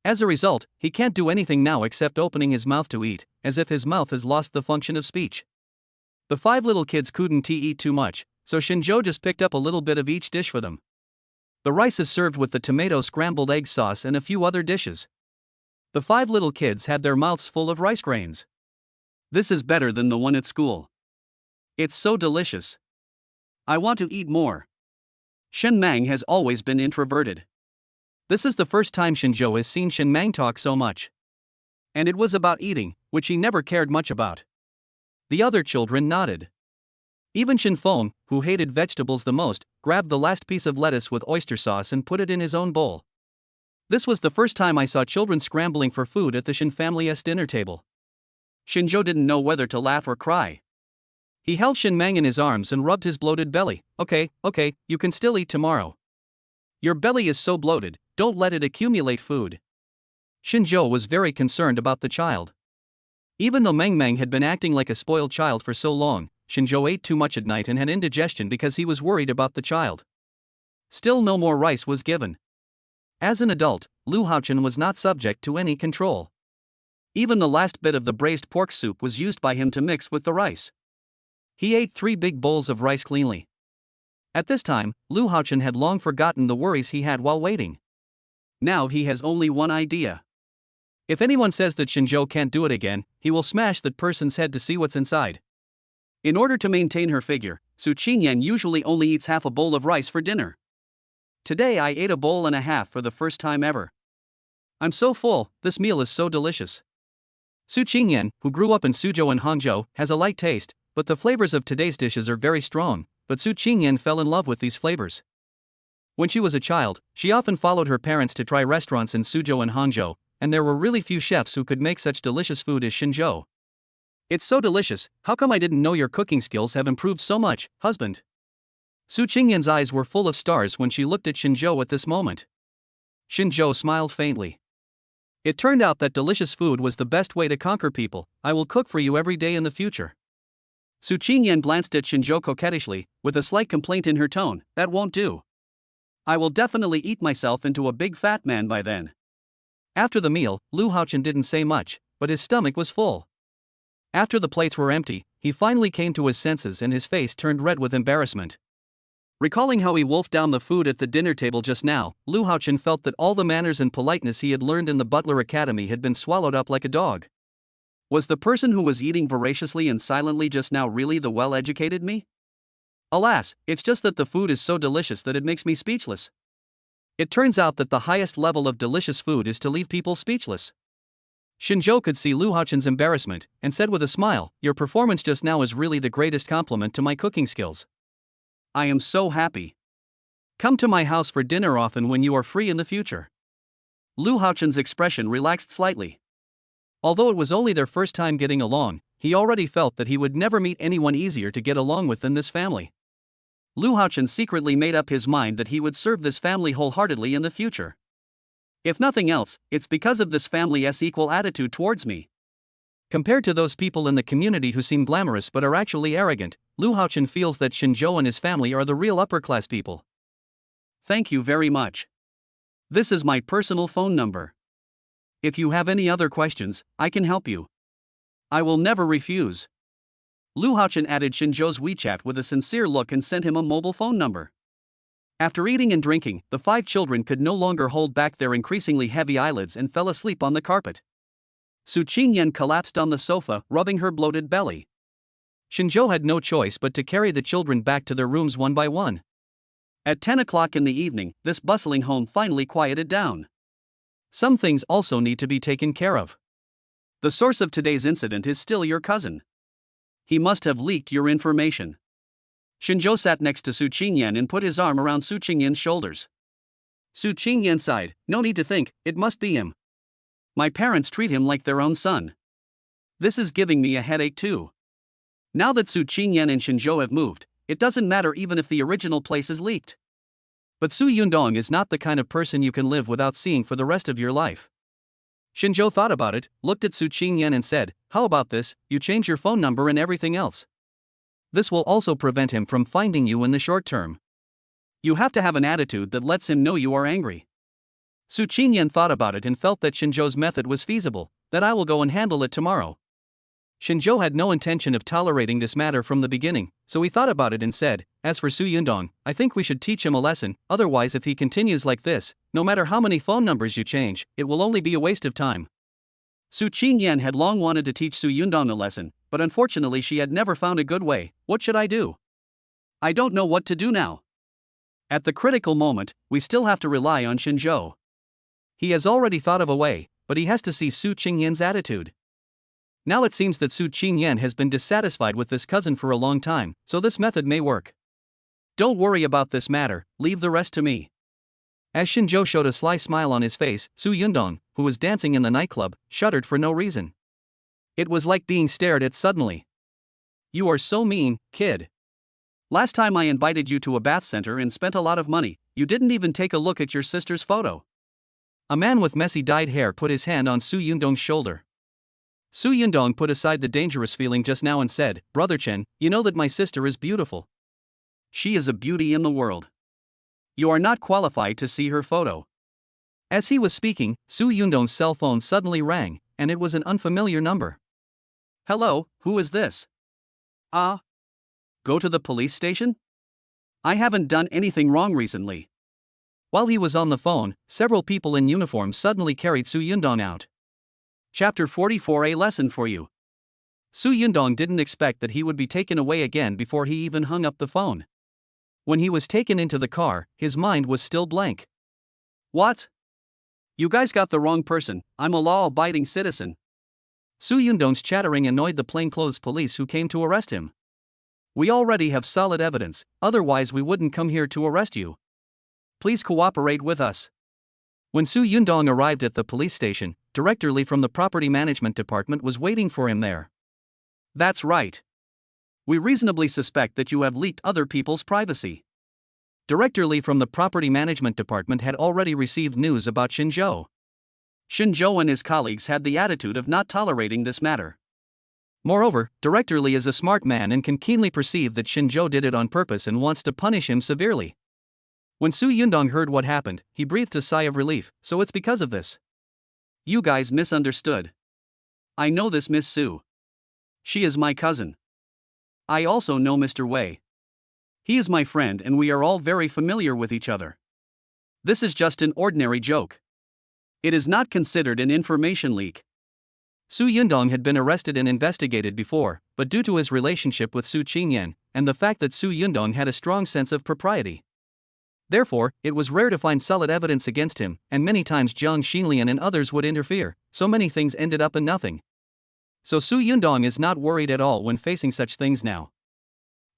B: As a result, he can't do anything now except opening his mouth to eat, as if his mouth has lost the function of speech. The 5 little kids couldn't eat too much, so Xinzhou just picked up a little bit of each dish for them. The rice is served with the tomato scrambled egg sauce and a few other dishes. The 5 little kids had their mouths full of rice grains. This is better than the one at school. It's so delicious. I want to eat more. Shen Mang has always been introverted. This is the first time Xinzhou has seen Shen Mang talk so much. And it was about eating, which he never cared much about. The other children nodded. Even Shen Feng, who hated vegetables the most, grabbed the last piece of lettuce with oyster sauce and put it in his own bowl. This was the first time I saw children scrambling for food at the Shen family's dinner table. Xinzhou didn't know whether to laugh or cry. He held Shen Mang in his arms and rubbed his bloated belly. Okay, you can still eat tomorrow. Your belly is so bloated, don't let it accumulate food. Xinzhou was very concerned about the child. Even though Meng Meng had been acting like a spoiled child for so long, Xinzhou ate too much at night and had indigestion because he was worried about the child. Still no more rice was given. As an adult, Lu Haochen was not subject to any control. Even the last bit of the braised pork soup was used by him to mix with the rice. He ate 3 big bowls of rice cleanly. At this time, Lu Haochen had long forgotten the worries he had while waiting. Now he has only one idea. If anyone says that Xinzhou can't do it again, he will smash that person's head to see what's inside. In order to maintain her figure, Su Qingyan usually only eats half a bowl of rice for dinner. Today I ate a bowl and a half for the first time ever. I'm so full, this meal is so delicious. Su Qingyan, who grew up in Suzhou and Hangzhou, has a light taste, but the flavors of today's dishes are very strong, but Su Qingyan fell in love with these flavors. When she was a child, she often followed her parents to try restaurants in Suzhou and Hangzhou, and there were really few chefs who could make such delicious food as Xinzhou. It's so delicious, how come I didn't know your cooking skills have improved so much, husband? Su Qingyan's eyes were full of stars when she looked at Xinzhou at this moment. Xinzhou smiled faintly. It turned out that delicious food was the best way to conquer people. I will cook for you every day in the future. Su Qingyan glanced at Xinzhou coquettishly, with a slight complaint in her tone. That won't do. I will definitely eat myself into a big fat man by then. After the meal, Lu Haochen didn't say much, but his stomach was full. After the plates were empty, he finally came to his senses and his face turned red with embarrassment. Recalling how he wolfed down the food at the dinner table just now, Lu Haochen felt that all the manners and politeness he had learned in the Butler Academy had been swallowed up like a dog. Was the person who was eating voraciously and silently just now really the well-educated me? Alas, it's just that the food is so delicious that it makes me speechless. It turns out that the highest level of delicious food is to leave people speechless. Xinzhou could see Lu Haochen's embarrassment, and said with a smile, "Your performance just now is really the greatest compliment to my cooking skills. I am so happy. Come to my house for dinner often when you are free in the future." Lu Haochen's expression relaxed slightly. Although it was only their first time getting along, he already felt that he would never meet anyone easier to get along with than this family. Lu Haochen secretly made up his mind that he would serve this family wholeheartedly in the future. If nothing else, it's because of this family's equal attitude towards me.
A: Compared to those people in the community who seem glamorous but are actually arrogant, Lu Haochen feels that Xinzhou and his family are the real upper-class people.
B: Thank you very much. This is my personal phone number. If you have any other questions, I can help you. I will never refuse. Lu Haochen added Xinzhou's WeChat with a sincere look and sent him a mobile phone number. After eating and drinking, the 5 children could no longer hold back their increasingly heavy eyelids and fell asleep on the carpet. Su Qingyan collapsed on the sofa, rubbing her bloated belly.
A: Xinzhou had no choice but to carry the children back to their rooms one by one.
B: At 10 o'clock in the evening, this bustling home finally quieted down.
A: Some things also need to be taken care of.
B: The source of today's incident is still your cousin. He must have leaked your information. Xinzhou sat next to Su Qingyan and put his arm around Su Qingyan's shoulders. Su Qingyan sighed, "No need to think, it must be him. My parents treat him like their own son. This is giving me a headache too." Now that Su Qingyan and Xinzhou have moved, it doesn't matter even if the original place is leaked.
A: But Su Yundong is not the kind of person you can live without seeing for the rest of your life. Xinzhou thought about it, looked at Su Qingyan and said, "How about this, you change your phone number and everything else. This will also prevent him from finding you in the short term.
B: You have to have an attitude that lets him know you are angry."
A: Su Qingyan thought about it and felt that Xinzhou's method was feasible, that I will go and handle it tomorrow. Xinzhou had no intention of tolerating this matter from the beginning, so he thought about it and said, "As for Su Yundong, I think we should teach him a lesson, otherwise if he continues like this, no matter how many phone numbers you change, it will only be a waste of time."
B: Su Qingyan had long wanted to teach Su Yundong a lesson, but unfortunately she had never found a good way. What should I do? I don't know what to do now. At the critical moment, we still have to rely on Xinzhou.
A: He has already thought of a way, but he has to see Su Qingyan's attitude. Now it seems that Su Qingyan has been dissatisfied with this cousin for a long time, so this method may work.
B: Don't worry about this matter, leave the rest to me.
A: As Xinzhou showed a sly smile on his face, Su Yundong, who was dancing in the nightclub, shuddered for no reason. It was like being stared at suddenly.
B: "You are so mean, kid. Last time I invited you to a bath center and spent a lot of money, you didn't even take a look at your sister's photo."
A: A man with messy dyed hair put his hand on Su Yundong's shoulder. Su Yundong put aside the dangerous feeling just now and said, "Brother Chen, you know that my sister is beautiful.
B: She is a beauty in the world. You are not qualified to see her photo."
A: As he was speaking, Su Yundong's cell phone suddenly rang, and it was an unfamiliar number.
B: "Hello, who is this?" Go to the police station? I haven't done anything wrong recently."
A: While he was on the phone, several people in uniform suddenly carried Su Yundong out.
B: Chapter 44, a lesson for you.
A: Su Yundong didn't expect that he would be taken away again before he even hung up the phone. When he was taken into the car, his mind was still blank.
B: "What? You guys got the wrong person, I'm a law-abiding citizen."
A: Su Yundong's chattering annoyed the plainclothes police who came to arrest him.
B: "We already have solid evidence, otherwise we wouldn't come here to arrest you. Please cooperate with us."
A: When Su Yundong arrived at the police station, Director Li from the Property Management Department was waiting for him there.
B: "That's right. We reasonably suspect that you have leaked other people's privacy."
A: Director Li from the Property Management Department had already received news about Xinzhou.
B: Xinzhou and his colleagues had the attitude of not tolerating this matter.
A: Moreover, Director Li is a smart man and can keenly perceive that Xinzhou did it on purpose and wants to punish him severely. When Su Yundong heard what happened, he breathed a sigh of relief, so it's because of this.
B: "You guys misunderstood. I know this Miss Su. She is my cousin. I also know Mr. Wei. He is my friend and we are all very familiar with each other. This is just an ordinary joke. It is not considered an information leak."
A: Su Yundong had been arrested and investigated before, but due to his relationship with Su Qingyan, and the fact that Su Yundong had a strong sense of propriety. Therefore, it was rare to find solid evidence against him, and many times Jiang Xinlian and others would interfere, so many things ended up in nothing. So Su Yundong is not worried at all when facing such things now.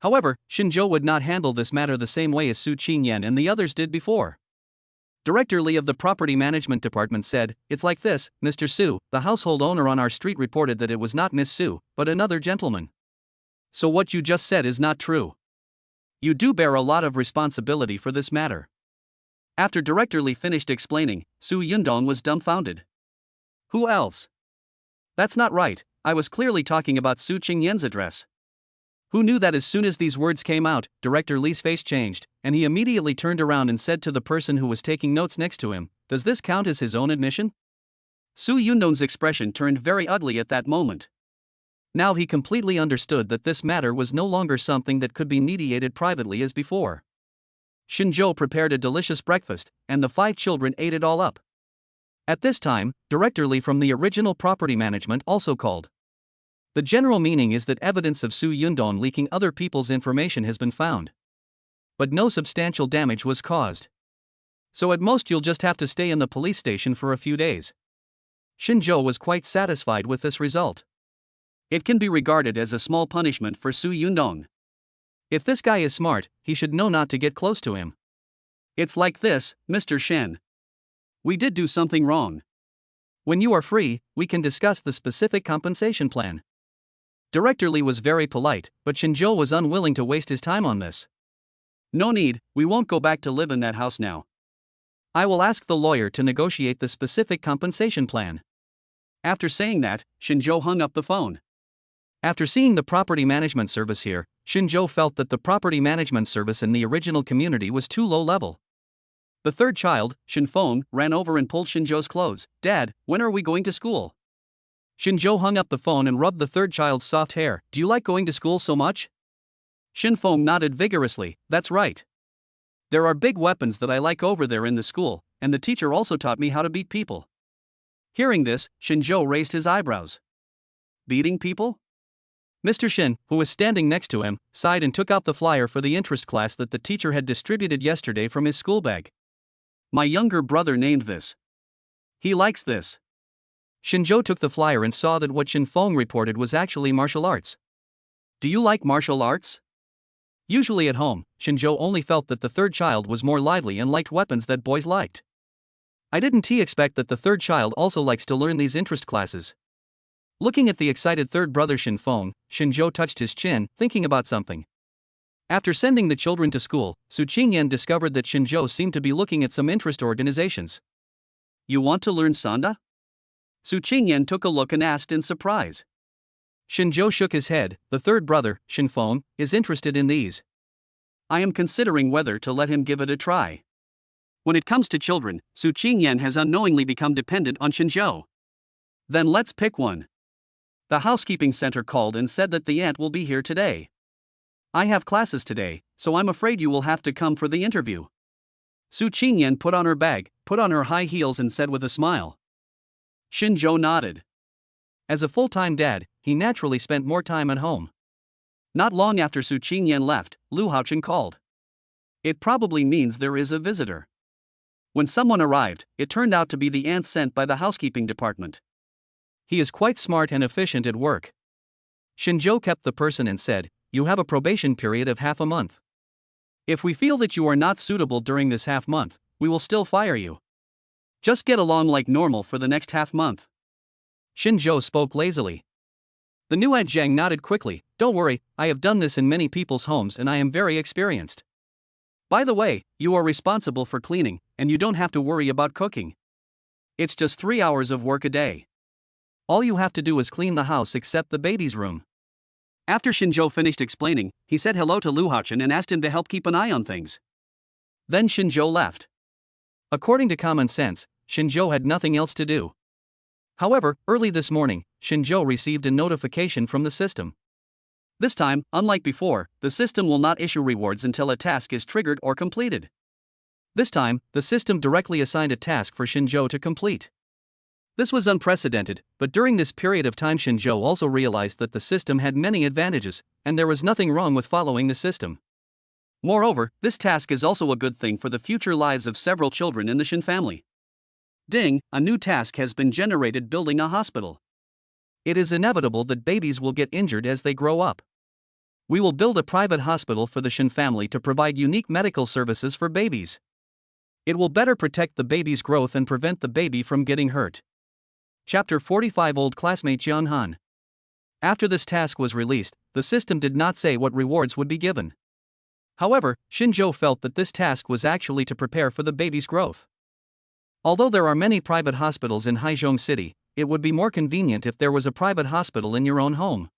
A: However, Xinzhou would not handle this matter the same way as Su Qingyan and the others did before. Director Li of the Property Management Department said, "It's like this, Mr. Su, the household owner on our street reported that it was not Miss Su, but another gentleman. So what you just said is not true. You do bear a lot of responsibility for this matter."
B: After Director Li finished explaining, Su Yundong was dumbfounded. "Who else? That's not right, I was clearly talking about Su Qingyan's address. Who knew that as soon as these words came out, Director Li's face changed, and he immediately turned around and said to the person who was taking notes next to him, "Does this count as his own admission?" Su Yundong's expression turned very ugly at that moment. Now he completely understood that this matter was no longer something that could be mediated privately as before. Xinzhou prepared a delicious breakfast, and the 5 children ate it all up. At this time, Director Li from the original property management also called. The general meaning is that evidence of Su Yundong leaking other people's information has been found. But no substantial damage was caused. So at most you'll just have to stay in the police station for a few days. Xinzhou was quite satisfied with this result. It can be regarded as a small punishment for Su Yundong. If this guy is smart, he should know not to get close to him. It's like this, Mr. Shen. We did do something wrong. When you are free, we can discuss the specific compensation plan. Director Li was very polite, but Xinzhou was unwilling to waste his time on this. No need, we won't go back to live in that house now. I will ask the lawyer to negotiate the specific compensation plan. After saying that, Xinzhou hung up the phone. After seeing the property management service here, Xinzhou felt that the property management service in the original community was too low level. The third child, Xinfeng, ran over and pulled Xinzhou's clothes. "Dad, when are we going to school?" Xinzhou hung up the phone and rubbed the third child's soft hair. "Do you like going to school so much?" Xinfeng nodded vigorously. "That's right. There are big weapons that I like over there in the school, and the teacher also taught me how to beat people." Hearing this, Xinzhou raised his eyebrows. Beating people? Mr. Shin, who was standing next to him, sighed and took out the flyer for the interest class that the teacher had distributed yesterday from his school bag. "My younger brother named this. He likes this." Xinzhou took the flyer and saw that what Xinfeng reported was actually martial arts. "Do you like martial arts?" Usually at home, Xinzhou only felt that the third child was more lively and liked weapons that boys liked. I didn't expect that the third child also likes to learn these interest classes. Looking at the excited third brother Xinfeng, Xinzhou touched his chin, thinking about something. After sending the children to school, Su Qingyan discovered that Xinzhou seemed to be looking at some interest organizations. "You want to learn Sanda?" Su Qingyan took a look and asked in surprise. Xinzhou shook his head. The third brother, Xinfeng, is interested in these. I am considering whether to let him give it a try. When it comes to children, Su Qingyan has unknowingly become dependent on Xinzhou. Then let's pick one. The housekeeping center called and said that the aunt will be here today. I have classes today, so I'm afraid you will have to come for the interview. Su Qingyan put on her bag, put on her high heels and said with a smile. Xinzhou nodded. As a full-time dad, he naturally spent more time at home. Not long after Su Qingyan left, Lu Haochen called. It probably means there is a visitor. When someone arrived, it turned out to be the aunt sent by the housekeeping department. He is quite smart and efficient at work. Xinzhou kept the person and said, "You have a probation period of half a month. If we feel that you are not suitable during this half month, we will still fire you. Just get along like normal for the next half month." Xinzhou spoke lazily. The new aunt Zhang nodded quickly. "Don't worry, I have done this in many people's homes and I am very experienced. By the way, you are responsible for cleaning, and you don't have to worry about cooking. It's just 3 hours of work a day. All you have to do is clean the house except the baby's room." After Xinzhou finished explaining, he said hello to Lu Haochen and asked him to help keep an eye on things. Then Xinzhou left. According to common sense, Xinzhou had nothing else to do. However, early this morning, Xinzhou received a notification from the system. This time, unlike before, the system will not issue rewards until a task is triggered or completed. This time, the system directly assigned a task for Xinzhou to complete. This was unprecedented, but during this period of time Xinzhou also realized that the system had many advantages, and there was nothing wrong with following the system. Moreover, this task is also a good thing for the future lives of several children in the Xin family. Ding, a new task has been generated: building a hospital. It is inevitable that babies will get injured as they grow up. We will build a private hospital for the Xin family to provide unique medical services for babies. It will better protect the baby's growth and prevent the baby from getting hurt. Chapter 45. Old classmate Jian Han. After this task was released, the system did not say what rewards would be given. However, Xinzhou felt that this task was actually to prepare for the baby's growth. Although there are many private hospitals in Haizhong City,
A: it would be more convenient if there was a private hospital in your own home.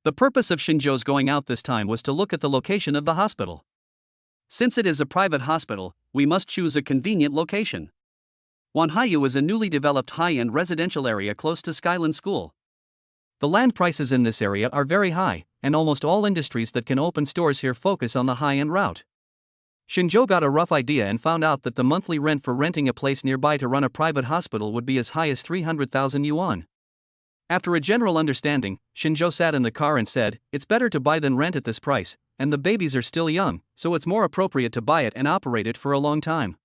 A: The purpose of Shinjo's going out this time was to look at the location of the hospital. Since it is a private hospital, we must choose a convenient location. Wanhyu is a newly developed high-end residential area close to Skyland School. The land prices in this area are very high, and almost all industries that can open stores here focus on the high-end route. Shinjo got a rough idea and found out that the monthly rent for renting a place nearby to run a private hospital would be as high as 300,000 yuan. After a general understanding, Shinjo sat in the car and said, "It's better to buy than rent at this price, and the babies are still young, so it's more appropriate to buy it and operate it for a long time."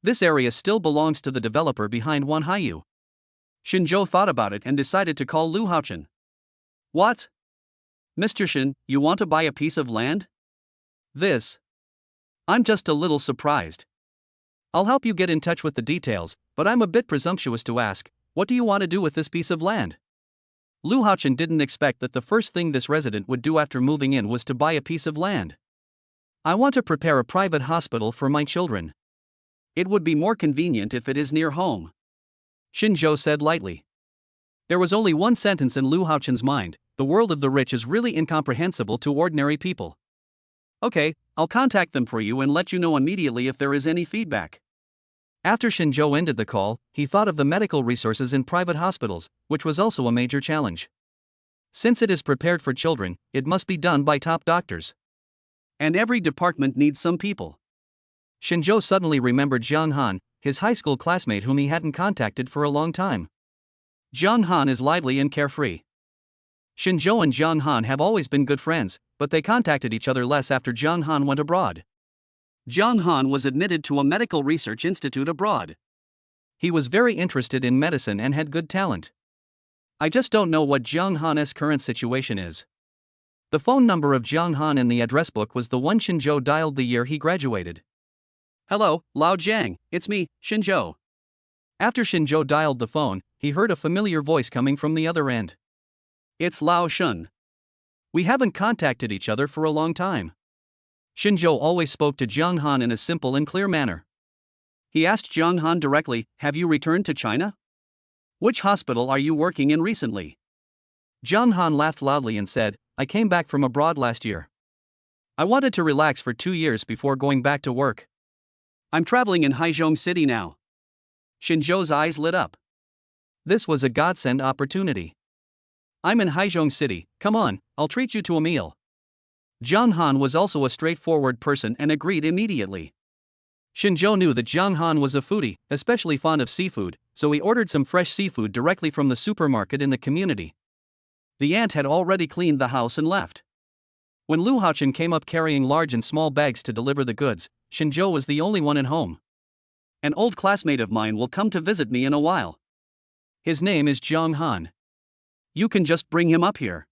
A: This area still belongs to the developer behind Wanhyu. Shinjo thought about it and decided to call Lu Haochen. "What? Mr. Shin, you want to buy a piece of land?" "This. I'm just a little surprised. I'll help you get in touch with the details, but I'm a bit presumptuous to ask, what do you want to do with this piece of land?" Lu Haochen didn't expect that the first thing this resident would do after moving in was to buy a piece of land. "I want to prepare a private hospital for my children. It would be more convenient if it is near home," Shinjo said lightly. There was only one sentence in Lu Haochen's mind: the world of the rich is really incomprehensible to ordinary people. "Okay, I'll contact them for you and let you know immediately if there is any feedback." After Shinjo ended the call, he thought of the medical resources in private hospitals, which was also a major challenge. Since it is prepared for children, it must be done by top doctors. And every department needs some people. Shinjo suddenly remembered Jiang Han, his high school classmate whom he hadn't contacted for a long time. Jiang Han is lively and carefree. Shinjo and Jiang Han have always been good friends, but they contacted each other less after Jiang Han went abroad. Jiang Han was admitted to a medical research institute abroad. He was very interested in medicine and had good talent. I just don't know what Jiang Han's current situation is. The phone number of Jiang Han in the address book was the one Shinjo dialed the year he graduated. "Hello, Lao Jiang, it's me, Shinjo." After Shinjo dialed the phone, he heard a familiar voice coming from the other end. "It's Lao Shun. We haven't contacted each other for a long time." Shinjo always spoke to Jiang Han in a simple and clear manner. He asked Jiang Han directly, "Have you returned to China? Which hospital are you working in recently?" Jiang Han laughed loudly and said, "I came back from abroad last year. I wanted to relax for 2 years before going back to work. I'm traveling in Haizhong City now." Shinjo's eyes lit up. This was a godsend opportunity. "I'm in Haizhong City, come on, I'll treat you to a meal." Jiang Han was also a straightforward person and agreed immediately. Shinjo knew that Jiang Han was a foodie, especially fond of seafood, so he ordered some fresh seafood directly from the supermarket in the community. The aunt had already cleaned the house and left. When Lu Haochen came up carrying large and small bags to deliver the goods, Shinjo was the only one at home. "An old classmate of mine will come to visit me in a while. His name is Jiang Han. You can just bring him up here."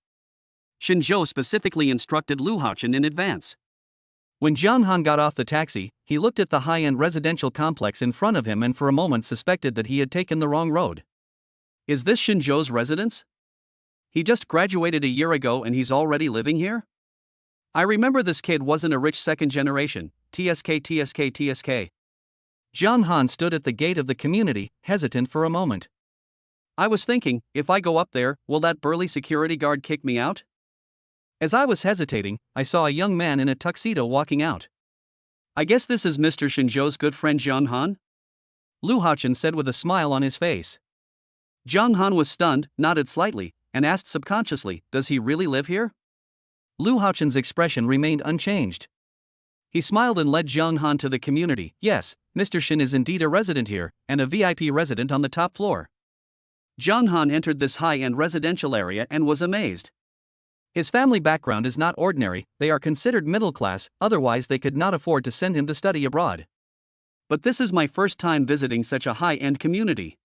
A: Shinjo specifically instructed Lu Haochen in advance. When Jiang Han got off the taxi, he looked at the high-end residential complex in front of him and for a moment suspected that he had taken the wrong road. Is this Shinjo's residence? He just graduated a year ago and he's already living here? I remember this kid wasn't a rich second generation, TSK. Jiang Han stood at the gate of the community, hesitant for a moment. I was thinking, if I go up there, will that burly security guard kick me out? As I was hesitating, I saw a young man in a tuxedo walking out. I guess this is Mr. Shinjo's good friend Jiang Han? Lu Haochen said with a smile on his face. Jiang Han was stunned, nodded slightly, and asked subconsciously, does he really live here? Lu Haochen's expression remained unchanged. He smiled and led Jiang Han to the community. Yes, Mr. Shin is indeed a resident here, and a VIP resident on the top floor. Jiang Han entered this high-end residential area and was amazed. His family background is not ordinary, they are considered middle class, otherwise they could not afford to send him to study abroad. But this is my first time visiting such a high-end community.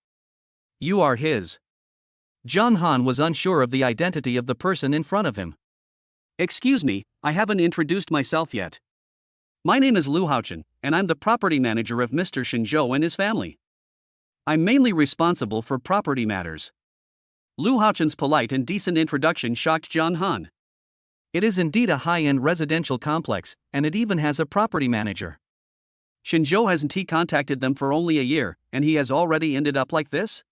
A: You are his. Jiang Han was unsure of the identity of the person in front of him. Excuse me, I haven't introduced myself yet. My name is Lu Haochen, and I'm the property manager of Mr. Shinjo and his family. I'm mainly responsible for property matters. Lu Haochen's polite and decent introduction shocked Jiang Han. It is indeed a high-end residential complex, and it even has a property manager. Shinjo hasn't he contacted them for only a year, and he has already ended up like this?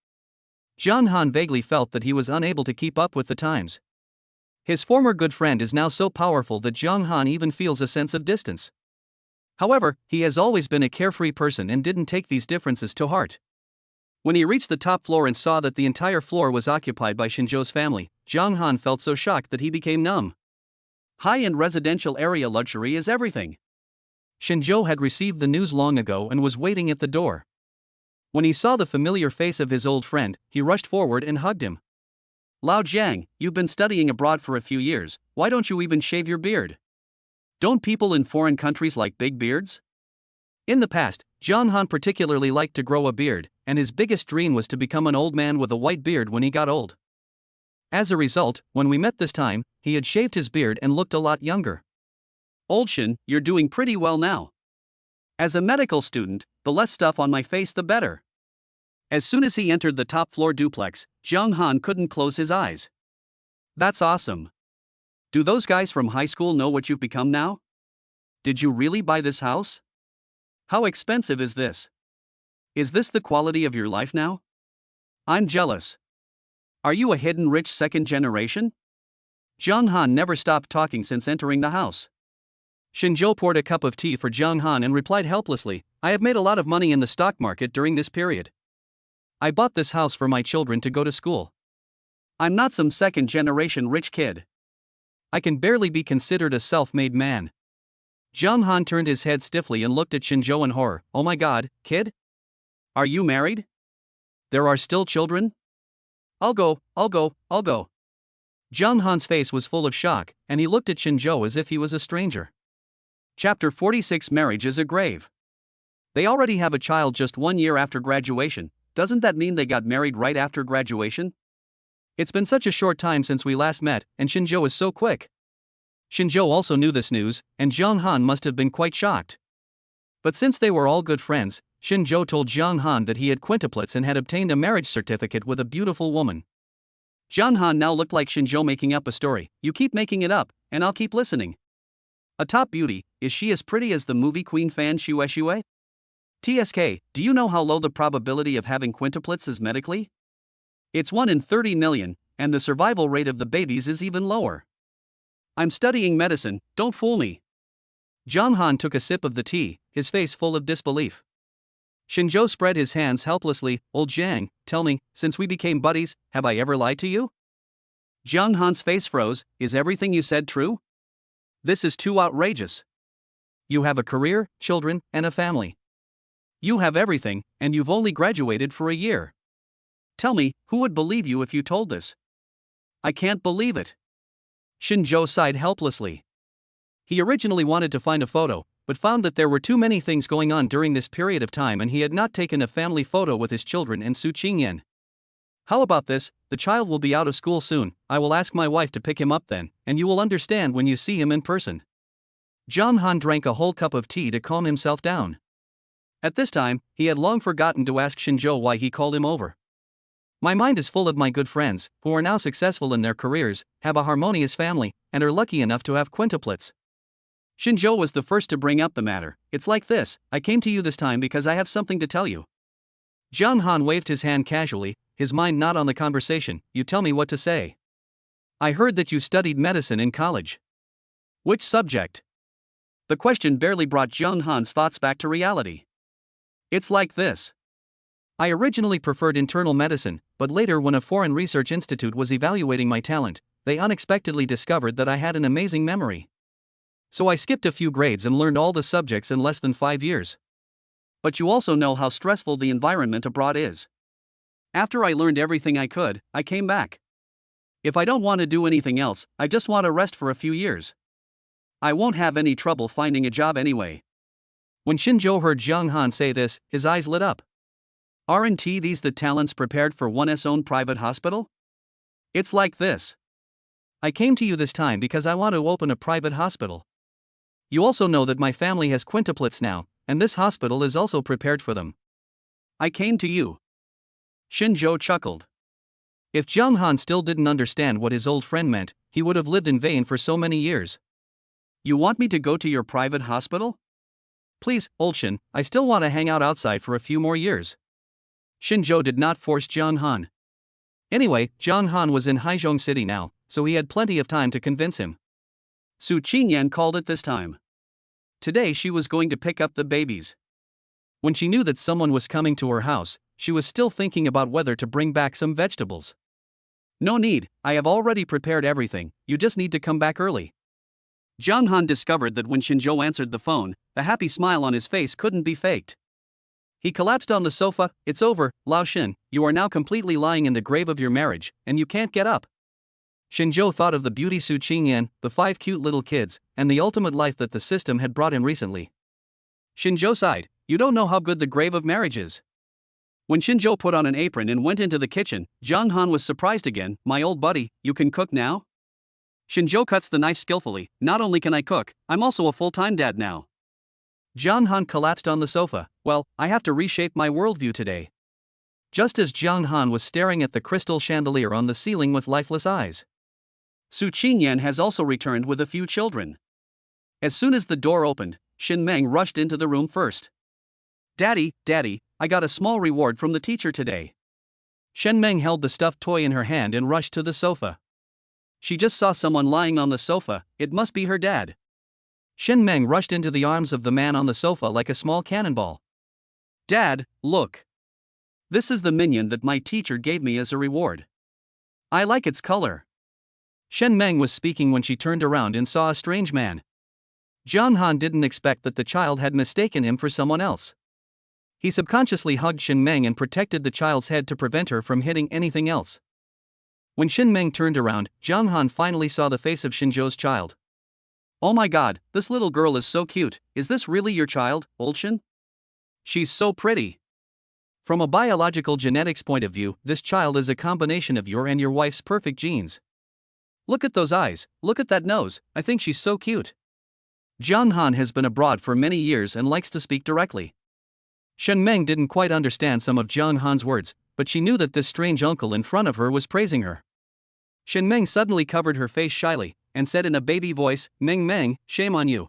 A: Jiang Han vaguely felt that he was unable to keep up with the times. His former good friend is now so powerful that Jiang Han even feels a sense of distance. However, he has always been a carefree person and didn't take these differences to heart. When he reached the top floor and saw that the entire floor was occupied by Shinzhou's family, Jiang Han felt so shocked that he became numb. High-end residential area luxury is everything. Shinzhou had received the news long ago and was waiting at the door. When he saw the familiar face of his old friend, he rushed forward and hugged him. Lao Jiang, you've been studying abroad for a few years, why don't you even shave your beard? Don't people in foreign countries like big beards? In the past, Jiang Han particularly liked to grow a beard, and his biggest dream was to become an old man with a white beard when he got old. As a result, when we met this time, he had shaved his beard and looked a lot younger. Old Shin, you're doing pretty well now. As a medical student, the less stuff on my face the better. As soon as he entered the top floor duplex, Jiang Han couldn't close his eyes. That's awesome. Do those guys from high school know what you've become now? Did you really buy this house? How expensive is this? Is this the quality of your life now? I'm jealous. Are you a hidden rich second generation? Jiang Han never stopped talking since entering the house. Shinzhou poured a cup of tea for Jiang Han and replied helplessly, I have made a lot of money in the stock market during this period. I bought this house for my children to go to school. I'm not some second generation rich kid. I can barely be considered a self-made man. Jiang Han turned his head stiffly and looked at Shinzhou in horror. Oh my god, kid? Are you married? There are still children? I'll go. Jiang Han's face was full of shock, and he looked at Shinzhou as if he was a stranger. Chapter 46 Marriage is a grave. They already have a child just 1 year after graduation. Doesn't that mean they got married right after graduation? It's been such a short time since we last met, and Shinzhou is so quick. Shinzhou also knew this news, and Jiang Han must have been quite shocked. But since they were all good friends, Shinzhou told Jiang Han that he had quintuplets and had obtained a marriage certificate with a beautiful woman. Jiang Han now looked like Shinzhou making up a story. You keep making it up, and I'll keep listening. A top beauty, is she as pretty as the movie queen Fan Shui? TSK, do you know how low the probability of having quintuplets is medically? It's 1 in 30 million, and the survival rate of the babies is even lower. I'm studying medicine, don't fool me. Jiang Han took a sip of the tea, his face full of disbelief. Shinzhou spread his hands helplessly. Old Jiang, tell me, since we became buddies, have I ever lied to you? Jiang Han's face froze. Is everything you said true? This is too outrageous. You have a career, children, and a family. You have everything, and you've only graduated for a year. Tell me, who would believe you if you told this? I can't believe it. Shinzhou sighed helplessly. He originally wanted to find a photo, but found that there were too many things going on during this period of time and he had not taken a family photo with his children and Su Qingyan. How about this, the child will be out of school soon, I will ask my wife to pick him up then, and you will understand when you see him in person. Jiang Han drank a whole cup of tea to calm himself down. At this time, he had long forgotten to ask Shinzhou why he called him over. My mind is full of my good friends, who are now successful in their careers, have a harmonious family, and are lucky enough to have quintuplets. Shinzhou was the first to bring up the matter. It's like this, I came to you this time because I have something to tell you. Jiang Han waved his hand casually, his mind not on the conversation. You tell me what to say. I heard that you studied medicine in college. Which subject? The question barely brought Jiang Han's thoughts back to reality. It's like this. I originally preferred internal medicine, but later when a foreign research institute was evaluating my talent, they unexpectedly discovered that I had an amazing memory. So I skipped a few grades and learned all the subjects in less than 5 years. But you also know how stressful the environment abroad is. After I learned everything I could, I came back. If I don't want to do anything else, I just want to rest for a few years. I won't have any trouble finding a job anyway. When Shinzhou heard Jiang Han say this, his eyes lit up. Aren't these the talents prepared for one's own private hospital? It's like this. I came to you this time because I want to open a private hospital. You also know that my family has quintuplets now, and this hospital is also prepared for them. I came to you. Shinzhou chuckled. If Jiang Han still didn't understand what his old friend meant, he would have lived in vain for so many years. You want me to go to your private hospital? Please, old Shin, I still want to hang out outside for a few more years. Shinzhou did not force Jiang Han. Anyway, Jiang Han was in Haizhong City now, so he had plenty of time to convince him.
B: Su Qingyan called it this time. Today she was going to pick up the babies.
A: When she knew that someone was coming to her house, she was still thinking about whether to bring back some vegetables.
B: No need, I have already prepared everything, you just need to come back early. Jiang Han discovered that when Xinzhou answered the phone, the happy smile on his face couldn't be faked. He collapsed on the sofa. It's over, Lao Xin, you are now completely lying in the grave of your marriage, and you can't get up.
A: Xinzhou thought of the beauty Su Qingyan, the 5 cute little kids, and the ultimate life that the system had brought him recently.
B: Xinzhou sighed, you don't know how good the grave of marriage is. When Xinzhou put on an apron and went into the kitchen, Jiang Han was surprised again. My old buddy, you can cook now? Xinzhou cuts the knife skillfully. Not only can I cook, I'm also a full-time dad now.
A: Jiang Han collapsed on the sofa. Well, I have to reshape my worldview today. Just as Jiang Han was staring at the crystal chandelier on the ceiling with lifeless eyes,
B: Su Qingyan has also returned with a few children. As soon as the door opened, Shin Meng rushed into the room first. Daddy, I got a small reward from the teacher today.
A: Shen Meng held the stuffed toy in her hand and rushed to the sofa.
B: She just saw someone lying on the sofa, it must be her dad.
A: Shen Meng rushed into the arms of the man on the sofa like a small cannonball.
B: Dad, look. This is the minion that my teacher gave me as a reward. I like its color.
A: Shen Meng was speaking when she turned around and saw a strange man. Jiang Han didn't expect that the child had mistaken him for someone else. He subconsciously hugged Shen Meng and protected the child's head to prevent her from hitting anything else. When Shen Meng turned around, Jiang Han finally saw the face of Xinzhou's child.
B: Oh my god, this little girl is so cute. Is this really your child, old Shen? She's so pretty.
A: From a biological genetics point of view, this child is a combination of your and your wife's perfect genes.
B: Look at those eyes, look at that nose, I think she's so cute.
A: Jiang Han has been abroad for many years and likes to speak directly. Shen Meng didn't quite understand some of Jiang Han's words, but she knew that this strange uncle in front of her was praising her. Shen Meng suddenly covered her face shyly, and said in a baby voice, Meng, shame on you.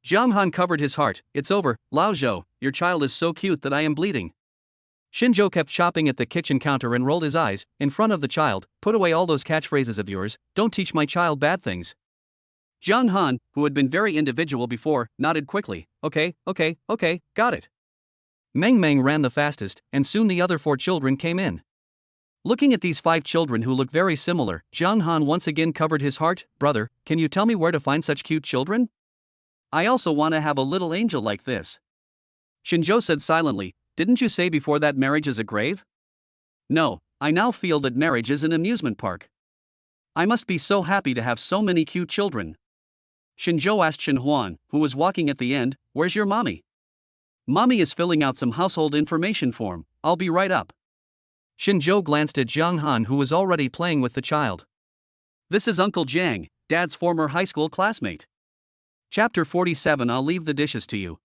B: Jiang Han covered his heart. It's over, Lao Zhou, your child is so cute that I am bleeding.
A: Xinzhou kept chopping at the kitchen counter and rolled his eyes. In front of the child, put away all those catchphrases of yours, don't teach my child bad things.
B: Jiang Han, who had been very individual before, nodded quickly. Okay, got it.
A: Meng ran the fastest, and soon the other 4 children came in. Looking at these 5 children who looked very similar, Jiang Han once again covered his heart. Brother, can you tell me where to find such cute children?
B: I also want to have a little angel like this. Xinzhou said silently, didn't you say before that marriage is a grave? No, I now feel that marriage is an amusement park. I must be so happy to have so many cute children. Xinzhou asked Shen Huan, who was walking at the end, where's your mommy? Mommy is filling out some household information form, I'll be right up.
A: Xinzhou glanced at Jiang Han, who was already playing with the child.
B: This is Uncle Jiang, Dad's former high school classmate. Chapter 47. I'll leave the dishes to you.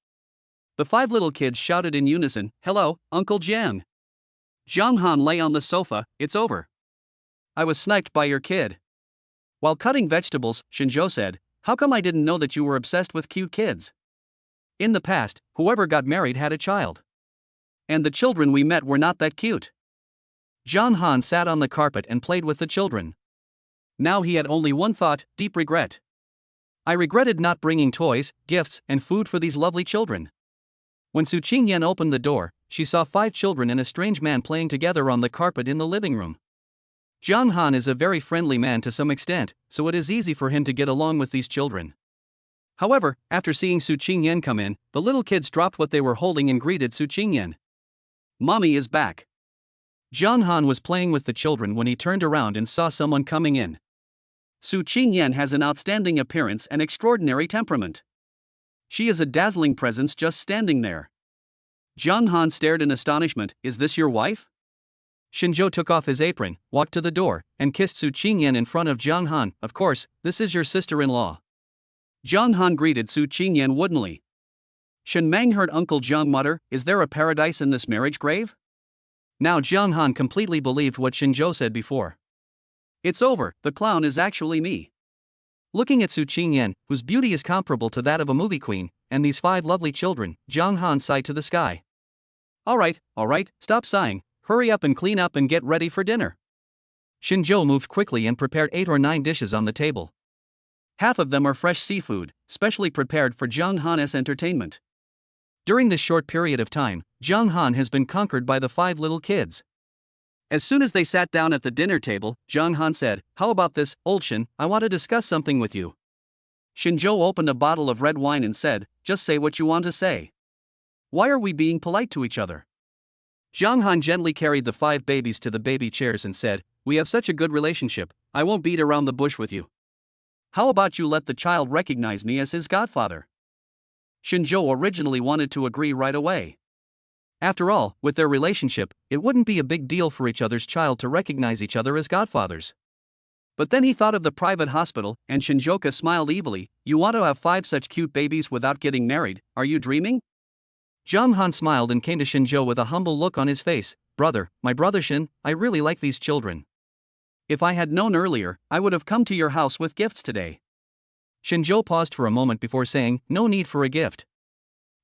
B: The 5 little kids shouted in unison, hello, Uncle Jiang. Jiang Han lay on the sofa. It's over. I was sniped by your kid. While cutting vegetables, Xinzhou said, how come I didn't know that you were obsessed with cute kids? In the past, whoever got married had a child. And the children we met were not that cute.
A: Jiang Han sat on the carpet and played with the children.
B: Now he had only one thought, deep regret.
A: I regretted not bringing toys, gifts, and food for these lovely children. When Su Qingyan opened the door, she saw 5 children and a strange man playing together on the carpet in the living room. Jiang Han is a very friendly man to some extent, so it is easy for him to get along with these children. However, after seeing Su Qingyan come in, the little kids dropped what they were holding and greeted Su Qingyan.
B: Mommy is back.
A: Jiang Han was playing with the children when he turned around and saw someone coming in.
B: Su Qingyan has an outstanding appearance and extraordinary temperament. She is a dazzling presence just standing there. Jiang Han stared in astonishment. Is this your wife?
A: Xinzhou took off his apron, walked to the door, and kissed Su Qingyan in front of Jiang Han. Of course, this is your sister-in-law.
B: Jiang Han greeted Su Qingyan woodenly. Shen Meng heard Uncle Jiang mutter, is there a paradise in this marriage grave?
A: Now Jiang Han completely believed what Xinzhou said before.
B: It's over, the clown is actually me.
A: Looking at Su Qingyan, whose beauty is comparable to that of a movie queen, and these 5 lovely children, Jiang Han sighed to the sky. All right, stop sighing, hurry up and clean up and get ready for dinner. Shinjo moved quickly and prepared 8 or 9 dishes on the table. Half of them are fresh seafood, specially prepared for Jiang Han's entertainment. During this short period of time, Jiang Han has been conquered by the 5 little kids. As soon as they sat down at the dinner table, Jiang Han said, "How about this, old Shin, I want to discuss something with you." Shinjo opened a bottle of red wine and said, "Just say what you want to say. Why are we being polite to each other?" Jiang Han gently carried the 5 babies to the baby chairs and said, "We have such a good relationship, I won't beat around the bush with you. How about you let the child recognize me as his godfather?" Shinjo originally wanted to agree right away. After all, with their relationship, it wouldn't be a big deal for each other's child to recognize each other as godfathers. But then he thought of the private hospital, and Shinjoka smiled evilly. "You want to have 5 such cute babies without getting married, are you dreaming?" Jiang Han smiled and came to Shinjo with a humble look on his face. "Brother, my brother Shin, I really like these children. If I had known earlier, I would have come to your house with gifts today." Shinjo paused for a moment before saying, "No need for a gift.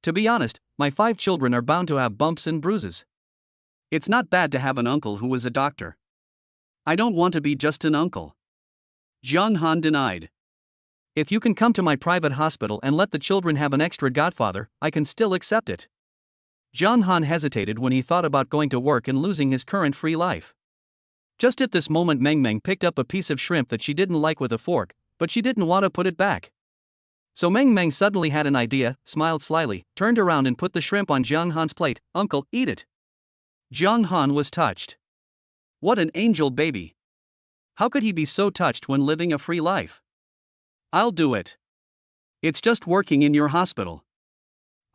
A: To be honest, my 5 children are bound to have bumps and bruises. It's not bad to have an uncle who is a doctor. I don't want to be just an uncle." Jiang Han denied. "If you can come to my private hospital and let the children have an extra godfather, I can still accept it." Jiang Han hesitated when he thought about going to work and losing his current free life. Just at this moment, Meng Meng picked up a piece of shrimp that she didn't like with a fork, but she didn't want to put it back. So Meng Meng suddenly had an idea, smiled slyly, turned around and put the shrimp on Jiang Han's plate. "Uncle, eat it." Jiang Han was touched. What an angel baby. How could he be so touched when living a free life? "I'll do it. It's just working in your hospital.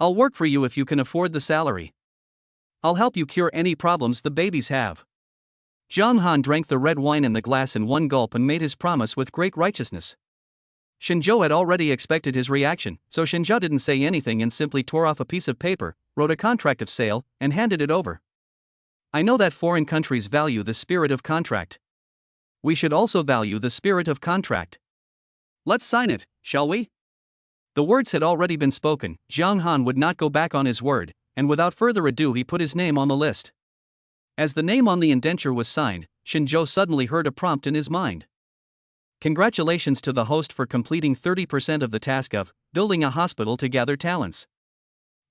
A: I'll work for you if you can afford the salary. I'll help you cure any problems the babies have." Jiang Han drank the red wine in the glass in one gulp and made his promise with great righteousness. Shinjo had already expected his reaction, so Shinjo didn't say anything and simply tore off a piece of paper, wrote a contract of sale, and handed it over. "I know that foreign countries value the spirit of contract. We should also value the spirit of contract. Let's sign it, shall we?" The words had already been spoken. Jiang Han would not go back on his word, and without further ado he put his name on the list. As the name on the indenture was signed, Shinjo suddenly heard a prompt in his mind. "Congratulations to the host for completing 30% of the task of building a hospital to gather talents.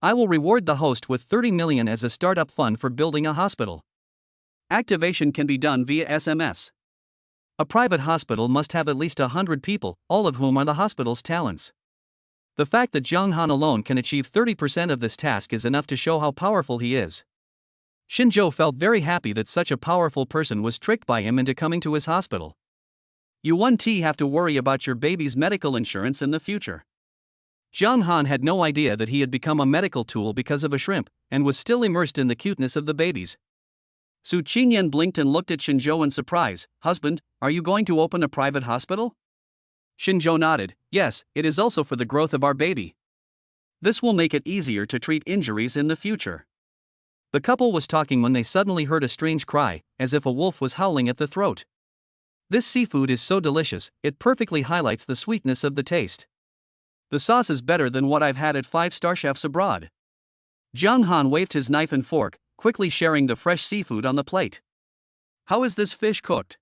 A: I will reward the host with 30 million as a startup fund for building a hospital. Activation can be done via SMS. A private hospital must have at least 100 people, all of whom are the hospital's talents. The fact that Jiang Han alone can achieve 30% of this task is enough to show how powerful he is." Shinjo felt very happy that such a powerful person was tricked by him into coming to his hospital. "You won't have to worry about your baby's medical insurance in the future." Jiang Han had no idea that he had become a medical tool because of a shrimp, and was still immersed in the cuteness of the babies. Su Qingyan blinked and looked at Shinjo in surprise. "Husband, are you going to open a private hospital?" Shinjo nodded. "Yes, it is also for the growth of our baby. This will make it easier to treat injuries in the future." The couple was talking when they suddenly heard a strange cry, as if a wolf was howling at the throat. "This seafood is so delicious, it perfectly highlights the sweetness of the taste. The sauce is better than what I've had at 5-star chefs abroad." Jiang Han waved his knife and fork, quickly sharing the fresh seafood on the plate. "How is this fish cooked?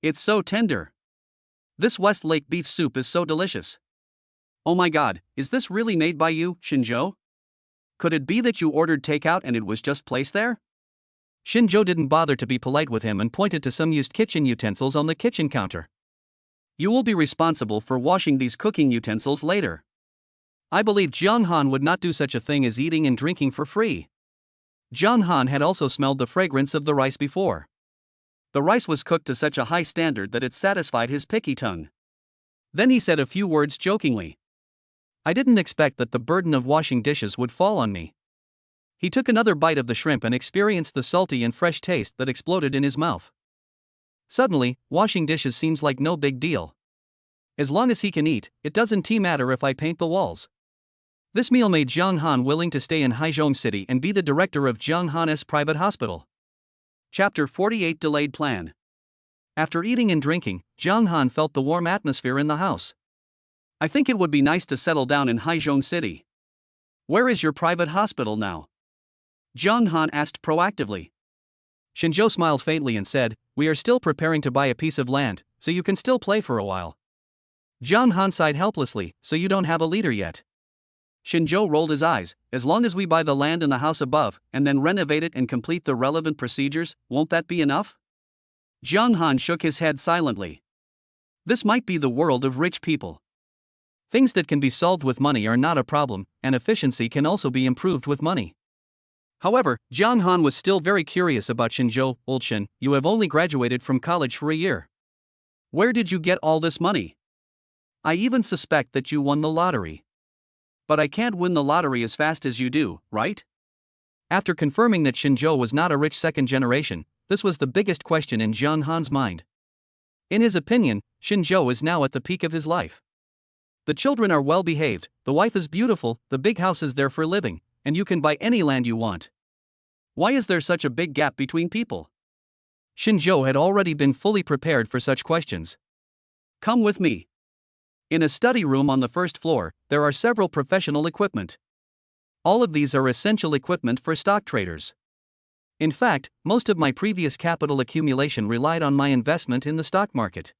A: It's so tender. This Westlake beef soup is so delicious. Oh my god, is this really made by you, Shinjo? Could it be that you ordered takeout and it was just placed there?" Shinjo didn't bother to be polite with him and pointed to some used kitchen utensils on the kitchen counter. "You will be responsible for washing these cooking utensils later." I believe Jiang Han would not do such a thing as eating and drinking for free. Jiang Han had also smelled the fragrance of the rice before. The rice was cooked to such a high standard that it satisfied his picky tongue. Then he said a few words jokingly. "I didn't expect that the burden of washing dishes would fall on me." He took another bite of the shrimp and experienced the salty and fresh taste that exploded in his mouth. Suddenly, washing dishes seems like no big deal. As long as he can eat, it doesn't matter if I paint the walls. This meal made Jiang Han willing to stay in Haizhong City and be the director of Jiang Han's private hospital. Chapter 48 Delayed Plan. After eating and drinking, Jiang Han felt the warm atmosphere in the house. "I think it would be nice to settle down in Haizhong City. Where is your private hospital now?" Jiang Han asked proactively. Shinjo smiled faintly and said, "We are still preparing to buy a piece of land, so you can still play for a while." Jiang Han sighed helplessly, "So you don't have a leader yet?" Shinjo rolled his eyes. "As long as we buy the land and the house above, and then renovate it and complete the relevant procedures, won't that be enough?" Jiang Han shook his head silently. This might be the world of rich people. Things that can be solved with money are not a problem, and efficiency can also be improved with money. However, Jiang Han was still very curious about Shinjo. "Old Shin, you have only graduated from college for a year. Where did you get all this money? I even suspect that you won the lottery. But I can't win the lottery as fast as you do, right?" After confirming that Shinjo was not a rich second generation, this was the biggest question in Jiang Han's mind. In his opinion, Shinjo is now at the peak of his life. The children are well behaved, the wife is beautiful, the big house is there for living, and you can buy any land you want. Why is there such a big gap between people? Shinjo had already been fully prepared for such questions. "Come with me. In a study room on the first floor, there are several professional equipment. All of these are essential equipment for stock traders. In fact, most of my previous capital accumulation relied on my investment in the stock market."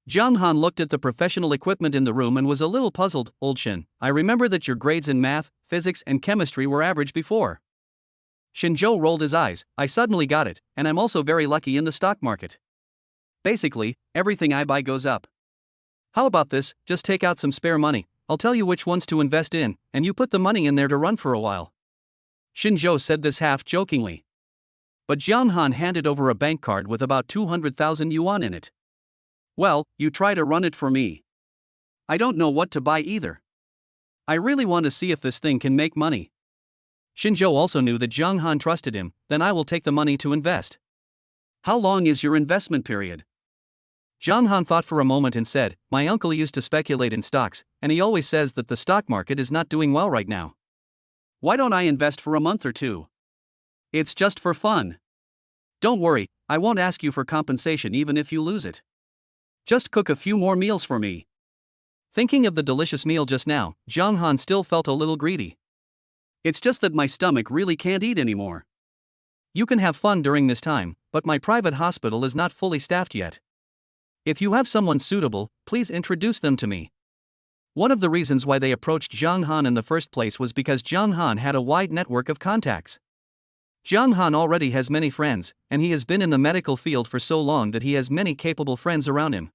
A: Jiang Han looked at the professional equipment in the room and was a little puzzled. "Old Shin, I remember that your grades in math, physics, and chemistry were average before." Shinjo rolled his eyes. "I suddenly got it, and I'm also very lucky in the stock market. Basically, everything I buy goes up. How about this, just take out some spare money, I'll tell you which ones to invest in, and you put the money in there to run for a while." Shinjo said this half jokingly. But Jiang Han handed over a bank card with about 200,000 yuan in it. "Well, you try to run it for me. I don't know what to buy either. I really want to see if this thing can make money." Shinjo also knew that Jiang Han trusted him. "Then I will take the money to invest." "How long is your investment period?" Jiang Han thought for a moment and said, "My uncle used to speculate in stocks, and he always says that the stock market is not doing well right now. Why don't I invest for a month or two? It's just for fun. Don't worry, I won't ask you for compensation even if you lose it. Just cook a few more meals for me." Thinking of the delicious meal just now, Jiang Han still felt a little greedy. "It's just that my stomach really can't eat anymore. You can have fun during this time, but my private hospital is not fully staffed yet. If you have someone suitable, please introduce them to me." One of the reasons why they approached Jiang Han in the first place was because Jiang Han had a wide network of contacts. Jiang Han already has many friends, and he has been in the medical field for so long that he has many capable friends around him.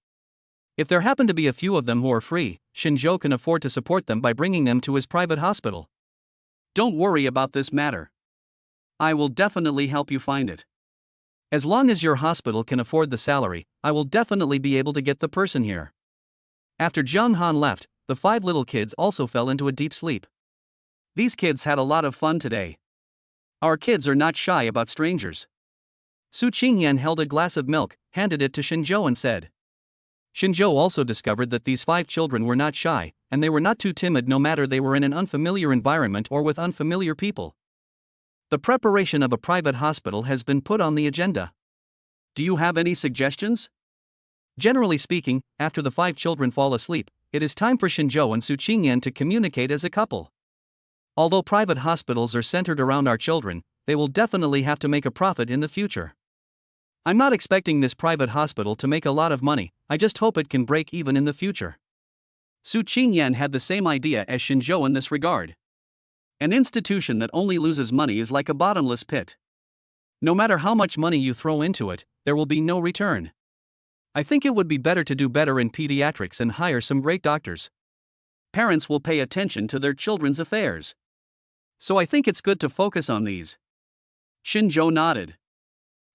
A: If there happen to be a few of them who are free, Shinjo can afford to support them by bringing them to his private hospital. "Don't worry about this matter. I will definitely help you find it. As long as your hospital can afford the salary, I will definitely be able to get the person here." After Jiang Han left, the 5 little kids also fell into a deep sleep. These kids had a lot of fun today. Our kids are not shy about strangers. Su Qingyan held a glass of milk, handed it to Shinjo and said. Shinjo also discovered that these 5 children were not shy, and they were not too timid no matter they were in an unfamiliar environment or with unfamiliar people. The preparation of a private hospital has been put on the agenda. Do you have any suggestions? Generally speaking, after the 5 children fall asleep, it is time for Shinjo and Su Qingyan to communicate as a couple. Although private hospitals are centered around our children, they will definitely have to make a profit in the future. I'm not expecting this private hospital to make a lot of money, I just hope it can break even in the future. Su Qingyan had the same idea as Shinjo in this regard. An institution that only loses money is like a bottomless pit. No matter how much money you throw into it, there will be no return. I think it would be better to do better in pediatrics and hire some great doctors. Parents will pay attention to their children's affairs. So I think it's good to focus on these. Shinjo nodded.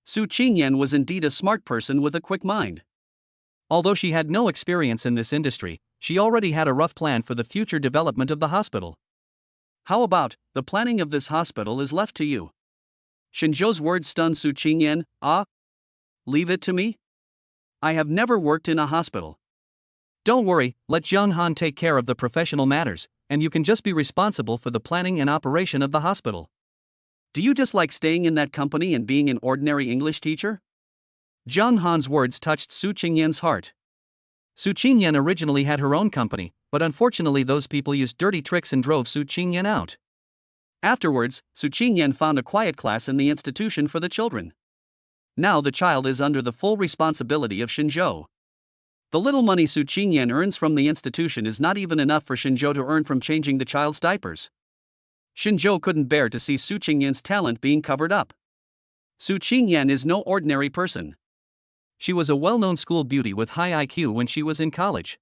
A: Su Qingyan was indeed a smart person with a quick mind. Although she had no experience in this industry, she already had a rough plan for the future development of the hospital. How about, the planning of this hospital is left to you? Shinjo's words stunned Su Qingyan. Leave it to me? I have never worked in a hospital. Don't worry, let Jiang Han take care of the professional matters, and you can just be responsible for the planning and operation of the hospital. Do you just like staying in that company and being an ordinary English teacher? Jiang Han's words touched Su Qingyan's heart. Su Qingyan originally had her own company, but unfortunately those people used dirty tricks and drove Su Qingyan out. Afterwards, Su Qingyan found a quiet class in the institution for the children.
B: Now the child is under the full responsibility of Shinjo. The little money Su Qingyan earns from the institution is not even enough for Shinjo to earn from changing the child's diapers. Shinjo couldn't bear to see Su Qingyan's talent being covered up. Su Qingyan is no ordinary person. She was a well-known school beauty with high IQ when she was in college.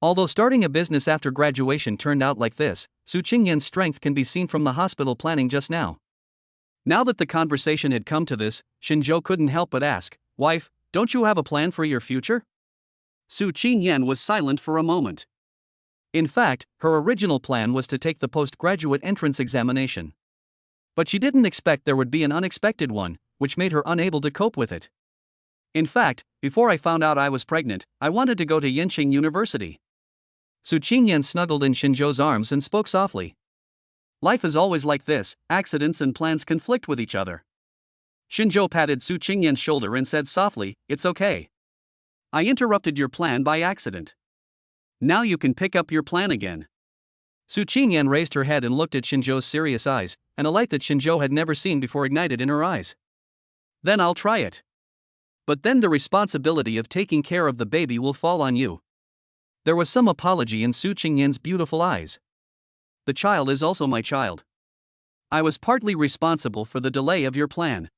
B: Although starting a business after graduation turned out like this, Su Qingyan's strength can be seen from the hospital planning just now. Now that the conversation had come to this, Shinjo couldn't help but ask, "Wife, don't you have a plan for your future?" Su Qingyan was silent for a moment. In fact, her original plan was to take the postgraduate entrance examination. But she didn't expect there would be an unexpected one, which made her unable to cope with it. In fact, before I found out I was pregnant, I wanted to go to Yenching University. Su Qingyan snuggled in Shinjo's arms and spoke softly. Life is always like this, accidents and plans conflict with each other. Shinjo patted Su Qingyan's shoulder and said softly, "It's okay. I interrupted your plan by accident. Now you can pick up your plan again." Su Qingyan raised her head and looked at Shinjo's serious eyes, and a light that Shinjo had never seen before ignited in her eyes. "Then I'll try it. But then the responsibility of taking care of the baby will fall on you." There was some apology in Su Qingyan's beautiful eyes. "The child is also my child. I was partly responsible for the delay of your plan.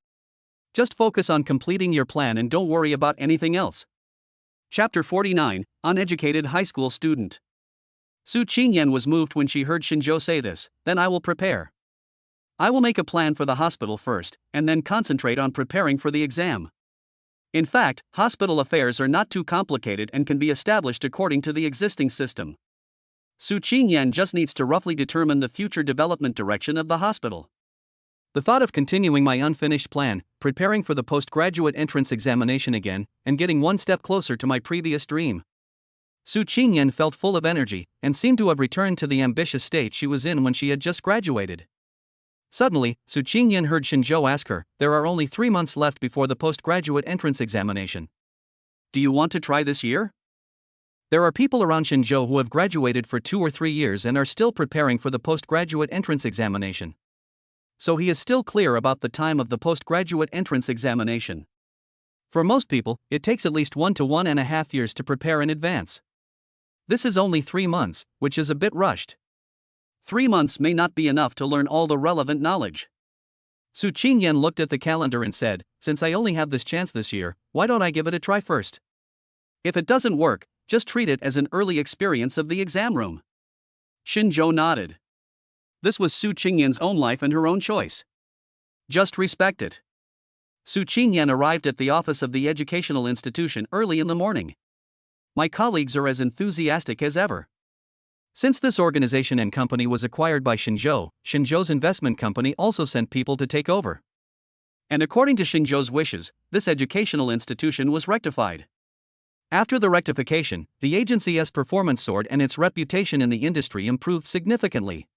B: Just focus on completing your plan and don't worry about anything else." Chapter 49, Uneducated High School Student. Su Qingyan was moved when she heard Shinjo say this. "Then I will prepare. I will make a plan for the hospital first, and then concentrate on preparing for the exam." In fact, hospital affairs are not too complicated and can be established according to the existing system. Su Qingyan just needs to roughly determine the future development direction of the hospital. The thought of continuing my unfinished plan, preparing for the postgraduate entrance examination again, and getting one step closer to my previous dream. Su Qingyan felt full of energy, and seemed to have returned to the ambitious state she was in when she had just graduated. Suddenly, Su Qingyan heard Shinjo ask her, "There are only 3 months left before the postgraduate entrance examination. Do you want to try this year?" There are people around Shinjo who have graduated for 2 or 3 years and are still preparing for the postgraduate entrance examination. So he is still clear about the time of the postgraduate entrance examination. For most people, it takes at least 1 to 1.5 years to prepare in advance. This is only 3 months, which is a bit rushed. 3 months may not be enough to learn all the relevant knowledge. Su Qingyan looked at the calendar and said, "Since I only have this chance this year, why don't I give it a try first? If it doesn't work, just treat it as an early experience of the exam room." Shinjo nodded. This was Su Qingyan's own life and her own choice. Just respect it. Su Qingyan arrived at the office of the educational institution early in the morning. My colleagues are as enthusiastic as ever. Since this organization and company was acquired by Shinjo, Shinjo's investment company also sent people to take over. And according to Shinjo's wishes, this educational institution was rectified. After the rectification, the agency's performance soared and its reputation in the industry improved significantly.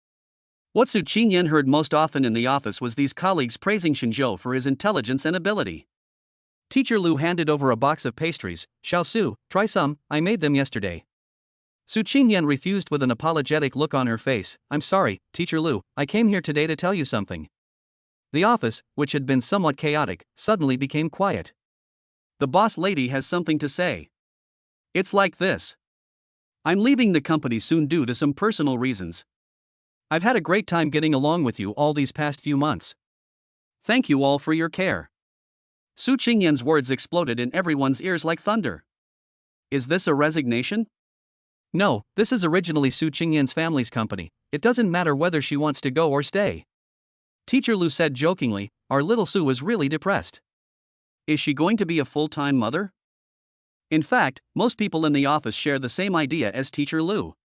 B: What Su Qingyan heard most often in the office was these colleagues praising Shinjo for his intelligence and ability. Teacher Lu handed over a box of pastries. "Xiao Su, try some, I made them yesterday." Su Qingyan refused with an apologetic look on her face. "I'm sorry, Teacher Lu, I came here today to tell you something." The office, which had been somewhat chaotic, suddenly became quiet. "The boss lady has something to say. It's like this. I'm leaving the company soon due to some personal reasons. I've had a great time getting along with you all these past few months. Thank you all for your care." Su Qingyan's words exploded in everyone's ears like thunder. Is this a resignation? No, this is originally Su Qingyan's family's company. It doesn't matter whether she wants to go or stay. Teacher Lu said jokingly, "Our little Su is really depressed. Is she going to be a full-time mother?" In fact, most people in the office share the same idea as Teacher Lu.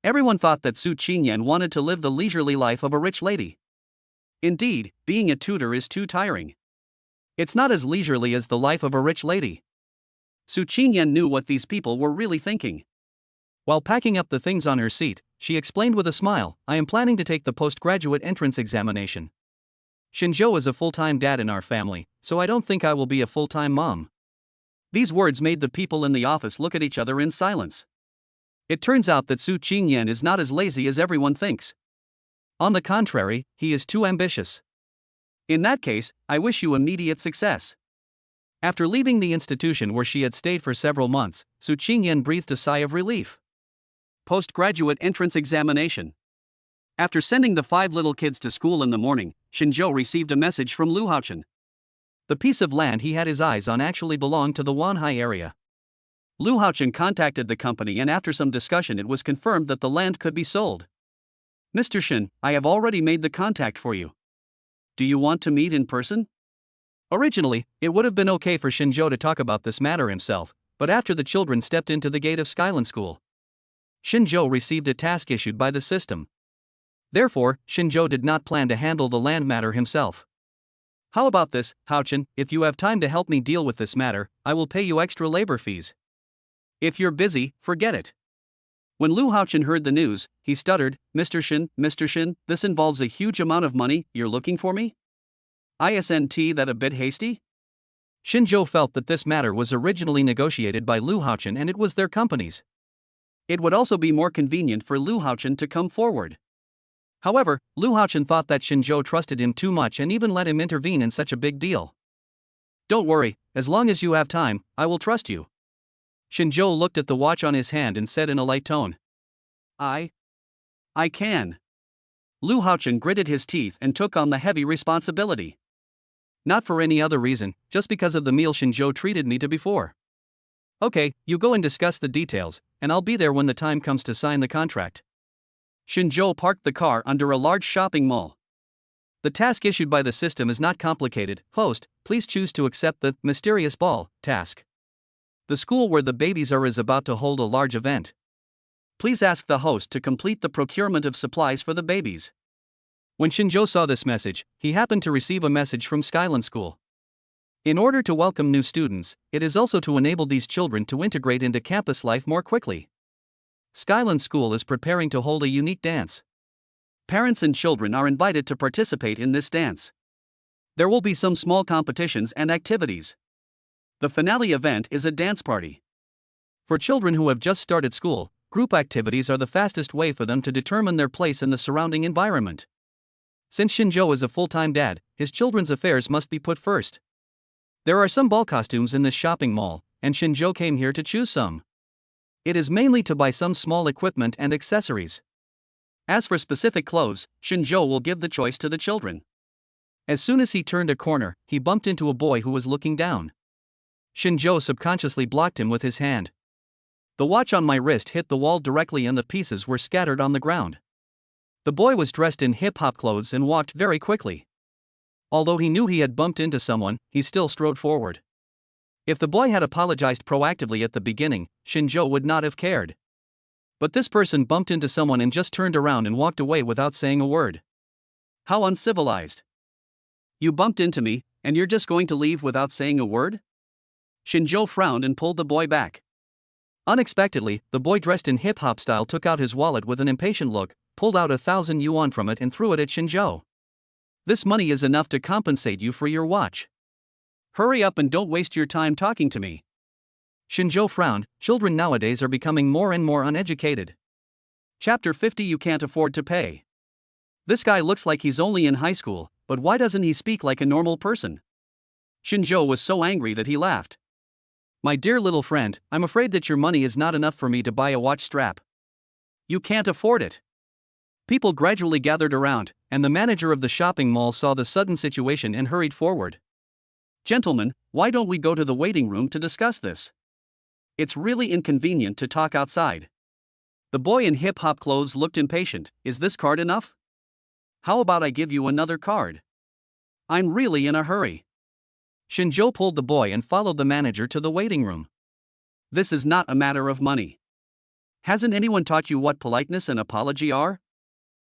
B: Everyone thought that Su Qingyan wanted to live the leisurely life of a rich lady. Indeed, being a tutor is too tiring. It's not as leisurely as the life of a rich lady. Su Qingyan knew what these people were really thinking. While packing up the things on her seat, she explained with a smile, "I am planning to take the postgraduate entrance examination. Shinjo is a full-time dad in our family, so I don't think I will be a full-time mom." These words made the people in the office look at each other in silence. It turns out that Su Qingyan is not as lazy as everyone thinks. On the contrary, he is too ambitious. In that case, I wish you immediate success. After leaving the institution where she had stayed for several months, Su Qingyan breathed a sigh of relief. Postgraduate entrance examination. After sending the 5 little kids to school in the morning, Xinzhou received a message from Lu Haochen. The piece of land he had his eyes on actually belonged to the Wanhai area. Lu Haochen contacted the company, and after some discussion it was confirmed that the land could be sold. Mr. Shen, I have already made the contact for you. Do you want to meet in person? Originally, it would have been okay for Xinzhou to talk about this matter himself, but after the children stepped into the gate of Skyland School, Xinzhou received a task issued by the system. Therefore, Xinzhou did not plan to handle the land matter himself. How about this, Haochen? If you have time to help me deal with this matter, I will pay you extra labor fees. If you're busy, forget it. When Lu Haochen heard the news, he stuttered, Mr. Shen, this involves a huge amount of money. You're looking for me? Isn't that a bit hasty? Xinzhou felt that this matter was originally negotiated by Lu Haochen and it was their company's. It would also be more convenient for Lu Haochen to come forward. However, Lu Haochen thought that Xinzhou trusted him too much and even let him intervene in such a big deal. Don't worry, as long as you have time, I will trust you. Xinzhou looked at the watch on his hand and said in a light tone. I can. Lu Haochen gritted his teeth and took on the heavy responsibility. Not for any other reason, just because of the meal Xinzhou treated me to before. Okay, you go and discuss the details, and I'll be there when the time comes to sign the contract. Xinzhou parked the car under a large shopping mall. The task issued by the system is not complicated. Host, please choose to accept the mysterious ball task. The school where the babies are is about to hold a large event. Please ask the host to complete the procurement of supplies for the babies. When Xinzhou saw this message, he happened to receive a message from Skyland School. In order to welcome new students, it is also to enable these children to integrate into campus life more quickly. Skyland School is preparing to hold a unique dance. Parents and children are invited to participate in this dance. There will be some small competitions and activities. The finale event is a dance party. For children who have just started school, group activities are the fastest way for them to determine their place in the surrounding environment. Since Xinzhou is a full-time dad, his children's affairs must be put first. There are some ball costumes in this shopping mall, and Xinzhou came here to choose some. It is mainly to buy some small equipment and accessories. As for specific clothes, Xinzhou will give the choice to the children. As soon as he turned a corner, he bumped into a boy who was looking down. Xinzhou subconsciously blocked him with his hand. The watch on my wrist hit the wall directly and the pieces were scattered on the ground. The boy was dressed in hip-hop clothes and walked very quickly. Although he knew he had bumped into someone, he still strode forward. If the boy had apologized proactively at the beginning, Xinzhou would not have cared. But this person bumped into someone and just turned around and walked away without saying a word. How uncivilized. You bumped into me, and you're just going to leave without saying a word? Xinzhou frowned and pulled the boy back. Unexpectedly, the boy dressed in hip-hop style took out his wallet with an impatient look, pulled out 1,000 yuan from it and threw it at Xinzhou. This money is enough to compensate you for your watch. Hurry up and don't waste your time talking to me. Xinzhou frowned. Children nowadays are becoming more and more uneducated. Chapter 50. You can't afford to pay. This guy looks like he's only in high school, but why doesn't he speak like a normal person? Xinzhou was so angry that he laughed. My dear little friend, I'm afraid that your money is not enough for me to buy a watch strap. You can't afford it. People gradually gathered around, and the manager of the shopping mall saw the sudden situation and hurried forward. Gentlemen, why don't we go to the waiting room to discuss this? It's really inconvenient to talk outside. The boy in hip-hop clothes looked impatient. Is this card enough? How about I give you another card? I'm really in a hurry. Xinzhou pulled the boy and followed the manager to the waiting room. This is not a matter of money. Hasn't anyone taught you what politeness and apology are?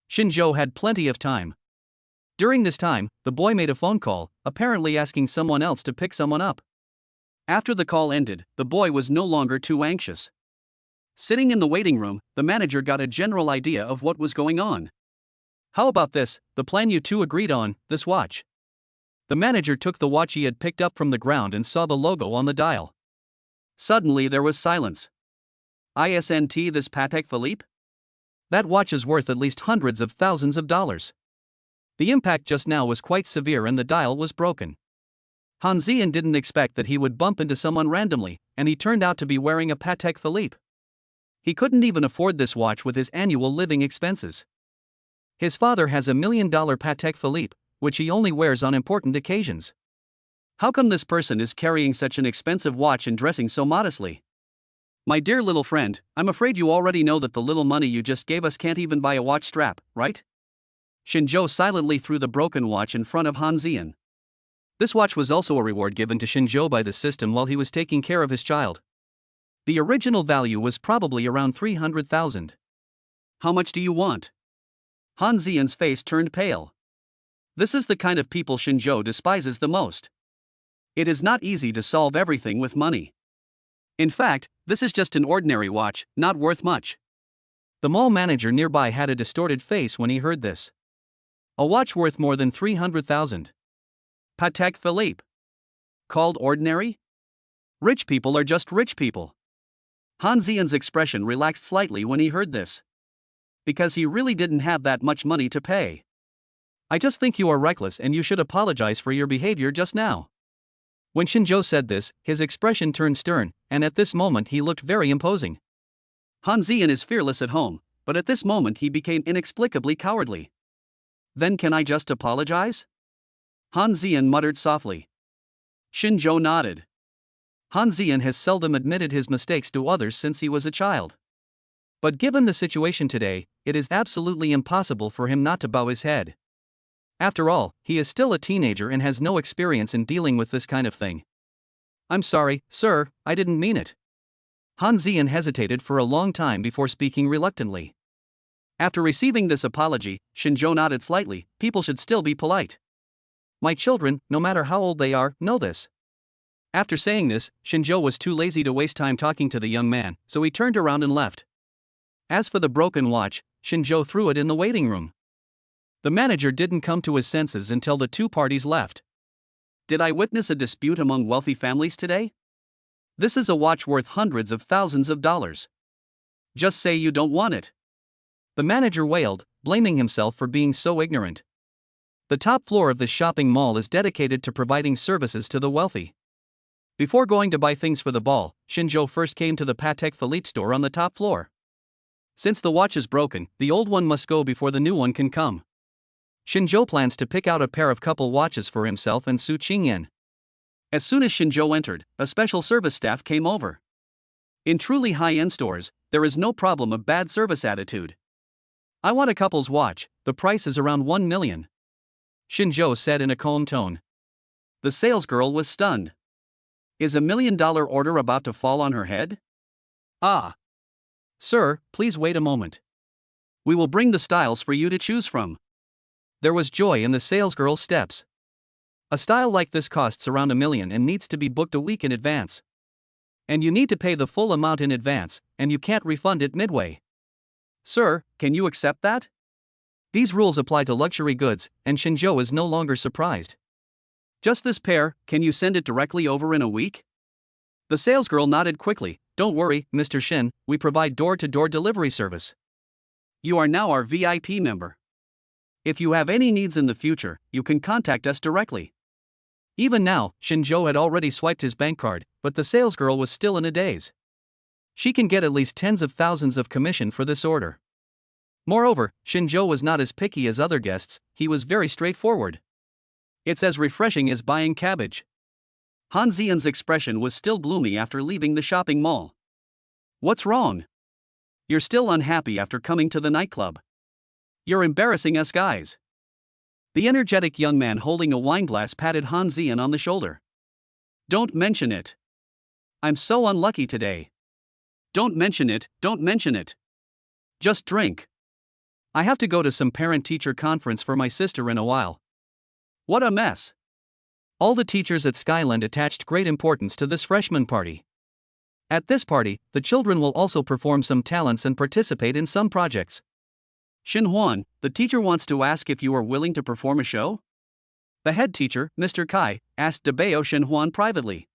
B: Xinzhou had plenty of time. During this time, the boy made a phone call, apparently asking someone else to pick someone up. After the call ended, the boy was no longer too anxious. Sitting in the waiting room, the manager got a general idea of what was going on. How about this, the plan you two agreed on, this watch? The manager took the watch he had picked up from the ground and saw the logo on the dial. Suddenly there was silence. Isn't this Patek Philippe? That watch is worth at least hundreds of thousands of dollars. The impact just now was quite severe and the dial was broken. Han Zian didn't expect that he would bump into someone randomly, and he turned out to be wearing a Patek Philippe. He couldn't even afford this watch with his annual living expenses. His father has a $1 million Patek Philippe, which he only wears on important occasions. How come this person is carrying such an expensive watch and dressing so modestly? My dear little friend, I'm afraid you already know that the little money you just gave us can't even buy a watch strap, right? Shinjo silently threw the broken watch in front of Han Zian. This watch was also a reward given to Shinjo by the system while he was taking care of his child. The original value was probably around 300,000. How much do you want? Han Zian's face turned pale. This is the kind of people Shinjo despises the most. It is not easy to solve everything with money. In fact, this is just an ordinary watch, not worth much. The mall manager nearby had a distorted face when he heard this. A watch worth more than 300,000. Patek Philippe. Called ordinary? Rich people are just rich people. Han Zian's expression relaxed slightly when he heard this. Because he really didn't have that much money to pay. I just think you are reckless and you should apologize for your behavior just now. When Shinjo said this, his expression turned stern, and at this moment he looked very imposing. Han Zian is fearless at home, but at this moment he became inexplicably cowardly. Then can I just apologize? Han Zian muttered softly. Shinjo nodded. Han Zian has seldom admitted his mistakes to others since he was a child. But given the situation today, it is absolutely impossible for him not to bow his head. After all, he is still a teenager and has no experience in dealing with this kind of thing. I'm sorry, sir, I didn't mean it. Han Zian hesitated for a long time before speaking reluctantly. After receiving this apology, Shinjo nodded slightly. People should still be polite. My children, no matter how old they are, know this. After saying this, Shinjo was too lazy to waste time talking to the young man, so he turned around and left. As for the broken watch, Shinjo threw it in the waiting room. The manager didn't come to his senses until the two parties left. Did I witness a dispute among wealthy families today? This is a watch worth hundreds of thousands of dollars. Just say you don't want it. The manager wailed, blaming himself for being so ignorant. The top floor of this shopping mall is dedicated to providing services to the wealthy. Before going to buy things for the ball, Shinjo first came to the Patek Philippe store on the top floor. Since the watch is broken, the old one must go before the new one can come. Shinjo plans to pick out a pair of couple watches for himself and Su Qingyan. As soon as Shinjo entered, a special service staff came over. In truly high-end stores, there is no problem of bad service attitude. I want a couple's watch, the price is around 1 million. Shinjo said in a calm tone. The salesgirl was stunned. Is $1 million order about to fall on her head? Ah. Sir, please wait a moment. We will bring the styles for you to choose from. There was joy in the salesgirl's steps. A style like this costs around $1 million and needs to be booked a week in advance. And you need to pay the full amount in advance, and you can't refund it midway. Sir, can you accept that? These rules apply to luxury goods, and Shinjo is no longer surprised. Just this pair, can you send it directly over in a week? The salesgirl nodded quickly. Don't worry, Mr. Shin, we provide door-to-door delivery service. You are now our VIP member. If you have any needs in the future, you can contact us directly. Even now, Shinjo had already swiped his bank card, but the salesgirl was still in a daze. She can get at least tens of thousands of commission for this order. Moreover, Shinjo was not as picky as other guests, he was very straightforward. It's as refreshing as buying cabbage. Han Zian's expression was still gloomy after leaving the shopping mall. What's wrong? You're still unhappy after coming to the nightclub. You're embarrassing us guys. The energetic young man holding a wineglass patted Han Zian on the shoulder. Don't mention it. I'm so unlucky today. Don't mention it, don't mention it. Just drink. I have to go to some parent-teacher conference for my sister in a while. What a mess. All the teachers at Skyland attached great importance to this freshman party. At this party, the children will also perform some talents and participate in some projects. Shin Huan, the teacher wants to ask if you are willing to perform a show? The head teacher, Mr. Kai, asked Debao Shin Huan privately.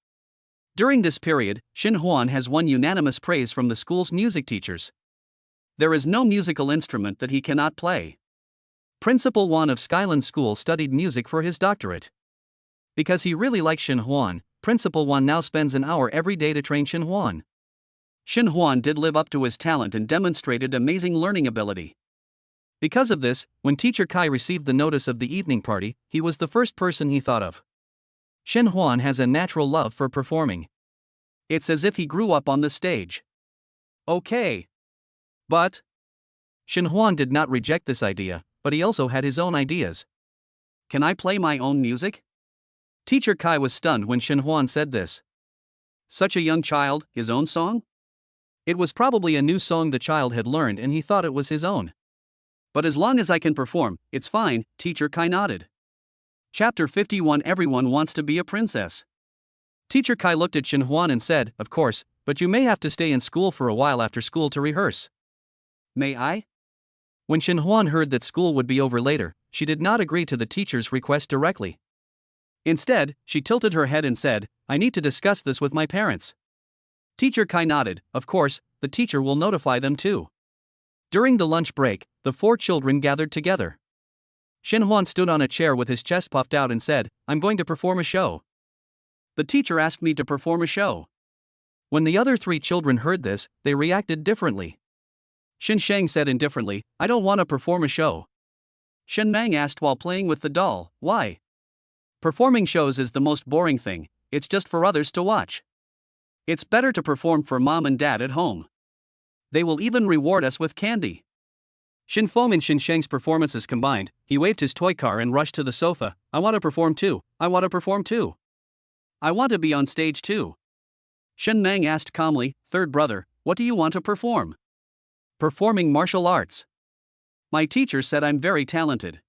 B: During this period, Shin Huan has won unanimous praise from the school's music teachers. There is no musical instrument that he cannot play. Principal Wan of Skyland School studied music for his doctorate.
A: Because he really likes Shin Huan, Principal Wan now spends an hour every day to train Shin Huan.
B: Shin Huan did live up to his talent and demonstrated amazing learning ability.
A: Because of this, when Teacher Kai received the notice of the evening party, he was the first person he thought of. Shin Huan has a natural love for performing.
B: It's as if he grew up on the stage. Okay. But
A: Shin Huan did not reject this idea, but he also had his own ideas.
B: Can I play my own music?
A: Teacher Kai was stunned when Shin Huan said this.
B: Such a young child, his own song?
A: It was probably a new song the child had learned and he thought it was his own.
B: But as long as I can perform, it's fine, Teacher Kai nodded. Chapter 51 Everyone wants to be a princess.
A: Teacher Kai looked at Shin Huan and said, of course, but you may have to stay in school for a while after school to rehearse.
B: May I?
A: When Shin Huan heard that school would be over later, she did not agree to the teacher's request directly. Instead, she tilted her head and said, I need to discuss this with my parents. Teacher Kai nodded, of course, the teacher will notify them too. During the lunch break, the 4 children gathered together. Shin Huan stood on a chair with his chest puffed out and said, I'm going to perform a show.
B: The teacher asked me to perform a show.
A: When the other 3 children heard this, they reacted differently.
B: Shin Shang said indifferently, I don't want to perform a show. Shin Mang asked while playing with the doll, why? Performing shows is the most boring thing, it's just for others to watch. It's better to perform for mom and dad at home. They will even reward us with candy.
A: Shin Feng and Shin Shang's performances combined, he waved his toy car and rushed to the sofa. I want to perform too, I want to perform too.
B: I want to be on stage too. Shin Mang asked calmly, third brother, what do you want to perform?
A: Performing martial arts.
B: My teacher said I'm very talented.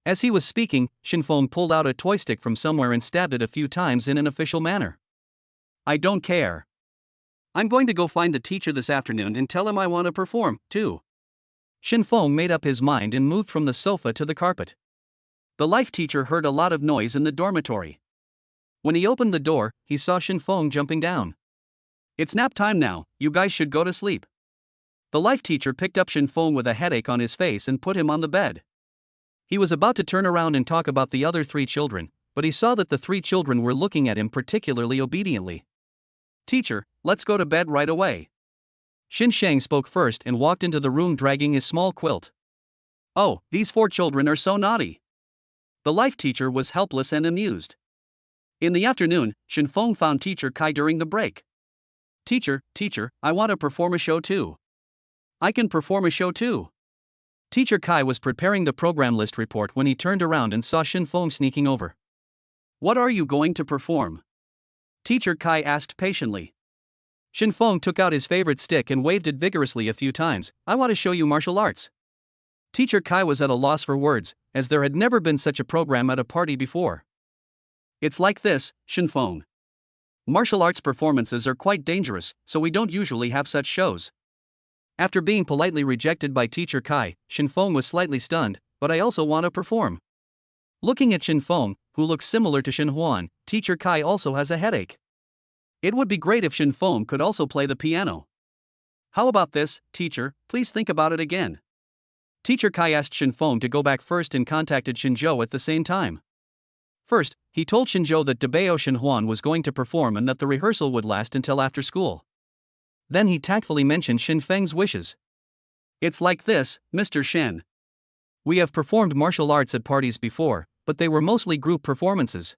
A: As he was speaking, Shin Feng pulled out a toy stick from somewhere and stabbed it a few times in an official manner.
B: I don't care. I'm going to go find the teacher this afternoon and tell him I want to perform, too.
A: Shin Feng made up his mind and moved from the sofa to the carpet.
B: The life teacher heard a lot of noise in the dormitory.
A: When he opened the door, he saw Shin Feng jumping down.
B: It's nap time now, you guys should go to sleep. The life teacher picked up Shin Feng with a headache on his face and put him on the bed.
A: He was about to turn around and talk about the other 3 children, but he saw that the 3 children were looking at him particularly obediently.
B: Teacher, let's go to bed right away.
A: Shin Shang spoke first and walked into the room dragging his small quilt.
B: Oh, these 4 children are so naughty. The life teacher was helpless and amused. In the afternoon, Shin Feng found Teacher Kai during the break. Teacher, I want to perform a show too. I can perform a show too.
A: Teacher Kai was preparing the program list report when he turned around and saw Shin Feng sneaking over.
B: What are you going to perform? Teacher Kai asked patiently.
A: Shin Feng took out his favorite stick and waved it vigorously a few times. I want to show you martial arts. Teacher Kai was at a loss for words, as there had never been such a program at a party before.
B: It's like this, Shin Feng. Martial arts performances are quite dangerous, so we don't usually have such shows.
A: After being politely rejected by Teacher Kai, Shin Feng was slightly stunned, but I also want to perform. Looking at Shin Feng, who looks similar to Shin Huan, Teacher Kai also has a headache.
B: It would be great if Shin Feng could also play the piano. How about this, teacher, please think about it again.
A: Teacher Kai asked Shin Feng to go back first and contacted Shin Zhou at the same time. First, he told Shin Zhou that Debao Shin Huan was going to perform and that the rehearsal would last until after school. Then he tactfully mentioned Shin Feng's wishes.
B: It's like this, Mr. Shen.
A: We have performed martial arts at parties before, but they were mostly group performances.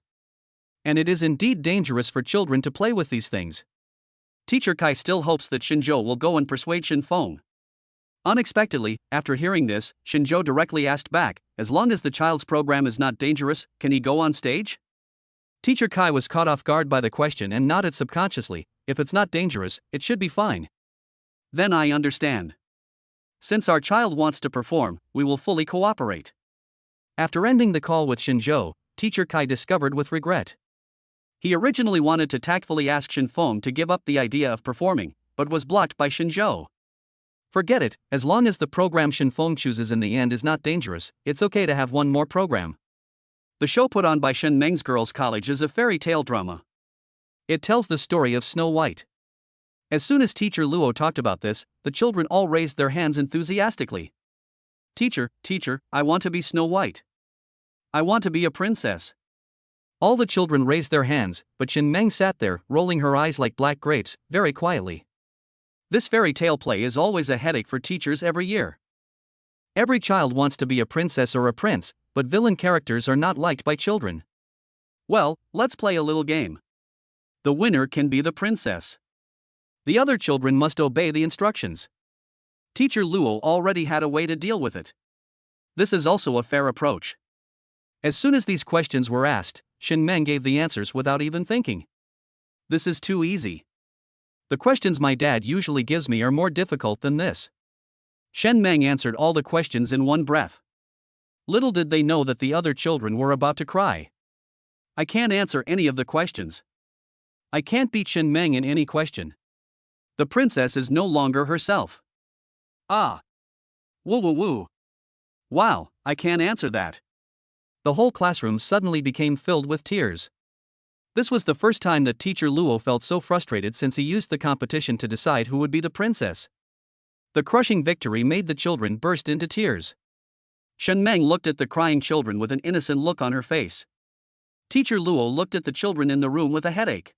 A: And it is indeed dangerous for children to play with these things.
B: Teacher Kai still hopes that Shin Zhou will go and persuade Shin Feng. Unexpectedly, after hearing this, Shin Zhou directly asked back, as long as the child's program is not dangerous, can he go on stage?
A: Teacher Kai was caught off guard by the question and nodded subconsciously. If it's not dangerous, it should be fine.
B: Then I understand. Since our child wants to perform, we will fully cooperate.
A: After ending the call with Shin Zhou, Teacher Kai discovered with regret.
B: He originally wanted to tactfully ask Shin Feng to give up the idea of performing, but was blocked by Shin Zhou.
A: Forget it, as long as the program Shin Feng chooses in the end is not dangerous, it's okay to have one more program.
B: The show put on by Shen Meng's Girls' College is a fairy tale drama.
A: It tells the story of Snow White. As soon as Teacher Luo talked about this, the children all raised their hands enthusiastically.
B: Teacher, I want to be Snow White. I want to be a princess.
A: All the children raised their hands, but Shin Meng sat there, rolling her eyes like black grapes, very quietly. This fairy tale play is always a headache for teachers every year. Every child wants to be a princess or a prince, but villain characters are not liked by children. Well, let's play a little game. The winner can be the princess. The other children must obey the instructions. Teacher Luo already had a way to deal with it. This is also a fair approach. As soon as these questions were asked, Shin Meng gave the answers without even thinking. This is too easy. The questions my dad usually gives me are more difficult than this. Shin Meng answered all the questions in one breath. Little did they know that the other children were about to cry. I can't answer any of the questions. I can't beat Shin Meng in any question. The princess is no longer herself. Ah. Woo woo woo. Wow, I can't answer that. The whole classroom suddenly became filled with tears. This was the first time that Teacher Luo felt so frustrated since he used the competition to decide who would be the princess. The crushing victory made the children burst into tears. Shin Meng looked at the crying children with an innocent look on her face. Teacher Luo looked at the children in the room with a headache.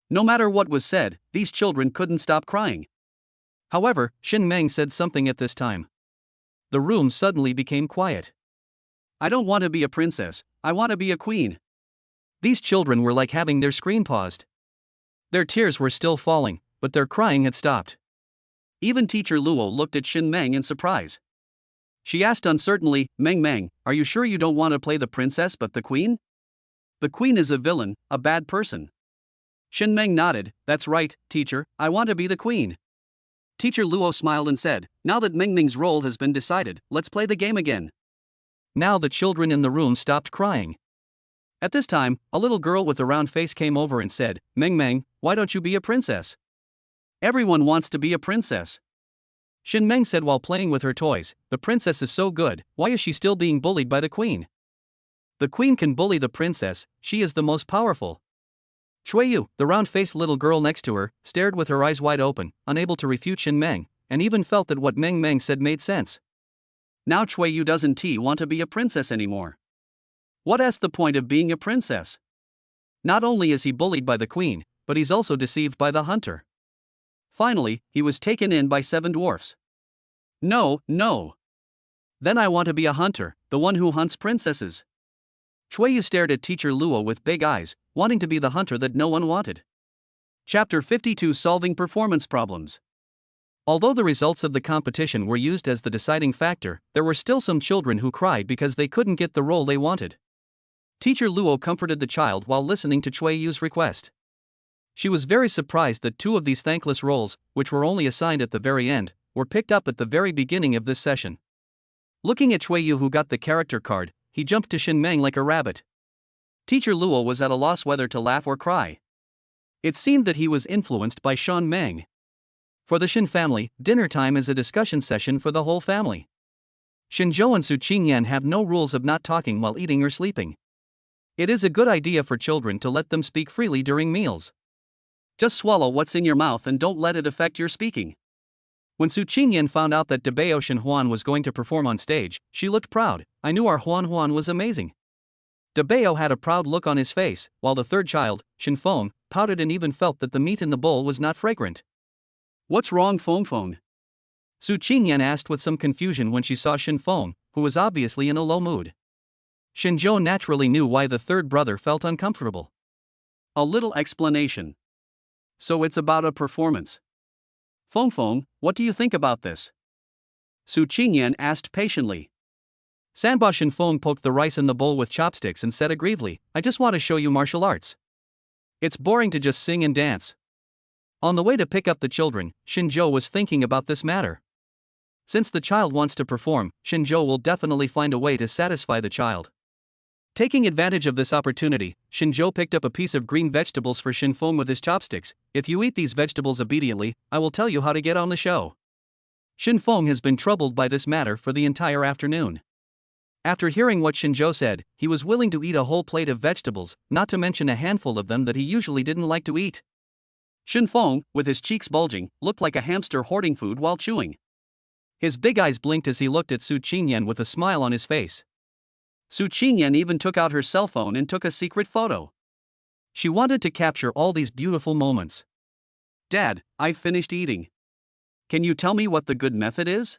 A: No matter what was said, these children couldn't stop crying. However, Shin Meng said something at this time. The room suddenly became quiet. I don't want to be a princess, I want to be a queen. These children were like having their screen paused. Their tears were still falling, but their crying had stopped. Even Teacher Luo looked at Shin Meng in surprise. She asked uncertainly, Meng, are you sure you don't want to play the princess but the queen? The queen is a villain, a bad person. Shin Meng nodded, that's right, teacher, I want to be the queen. Teacher Luo smiled and said, now that Meng's role has been decided, let's play the game again. Now the children in the room stopped crying. At this time, a little girl with a round face came over and said, Meng, why don't you be a princess? Everyone wants to be a princess. Shin Meng said while playing with her toys, the princess is so good, why is she still being bullied by the queen? The queen can bully the princess, she is the most powerful. Chuiyu, the round-faced little girl next to her, stared with her eyes wide open, unable to refute Shin Meng, and even felt that what Meng said made sense. Now Chuiyu doesn't want to be a princess anymore. What is the point of being a princess? Not only is he bullied by the queen, but he's also deceived by the hunter. Finally, he was taken in by 7 dwarfs. No. Then I want to be a hunter, the one who hunts princesses. Chuiyu stared at Teacher Luo with big eyes, wanting to be the hunter that no one wanted. Chapter 52 Solving Performance Problems. Although the results of the competition were used as the deciding factor, there were still some children who cried because they couldn't get the role they wanted. Teacher Luo comforted the child while listening to Chuiyu's request. She was very surprised that 2 of these thankless roles, which were only assigned at the very end, were picked up at the very beginning of this session. Looking at Chuiyu who got the character card, he jumped to Shin Meng like a rabbit. Teacher Luo was at a loss whether to laugh or cry. It seemed that he was influenced by Shin Meng. For the Shin family, dinner time is a discussion session for the whole family. Shinzhou and Su Qingyan have no rules of not talking while eating or sleeping. It is a good idea for children to let them speak freely during meals. Just swallow what's in your mouth and don't let it affect your speaking. When Su Qingyan found out that Debao Shin Huan was going to perform on stage, she looked proud. I knew our Huan was amazing. Debao had a proud look on his face, while the third child, Shin Feng, pouted and even felt that the meat in the bowl was not fragrant. What's wrong, Feng? Su Qingyan asked with some confusion when she saw Shin Feng, who was obviously in a low mood. Shinzhou naturally knew why the third brother felt uncomfortable. A little explanation. So it's about a performance. Feng, what do you think about this? Su Qingyan asked patiently. Sanba Shin Feng poked the rice in the bowl with chopsticks and said aggrievedly, I just want to show you martial arts. It's boring to just sing and dance. On the way to pick up the children, Shinzhou was thinking about this matter. Since the child wants to perform, Shinzhou will definitely find a way to satisfy the child. Taking advantage of this opportunity, Shinzhou picked up a piece of green vegetables for Shin Feng with his chopsticks. If you eat these vegetables obediently, I will tell you how to get on the show. Shin Feng has been troubled by this matter for the entire afternoon. After hearing what Shinzhou said, he was willing to eat a whole plate of vegetables, not to mention a handful of them that he usually didn't like to eat. Shin Feng, with his cheeks bulging, looked like a hamster hoarding food while chewing. His big eyes blinked as he looked at Su Qingyan with a smile on his face.
B: Su Qingyan even took out her cell phone and took a secret photo. She wanted to capture all these beautiful moments. Dad, I've finished eating. Can you tell me what the good method is?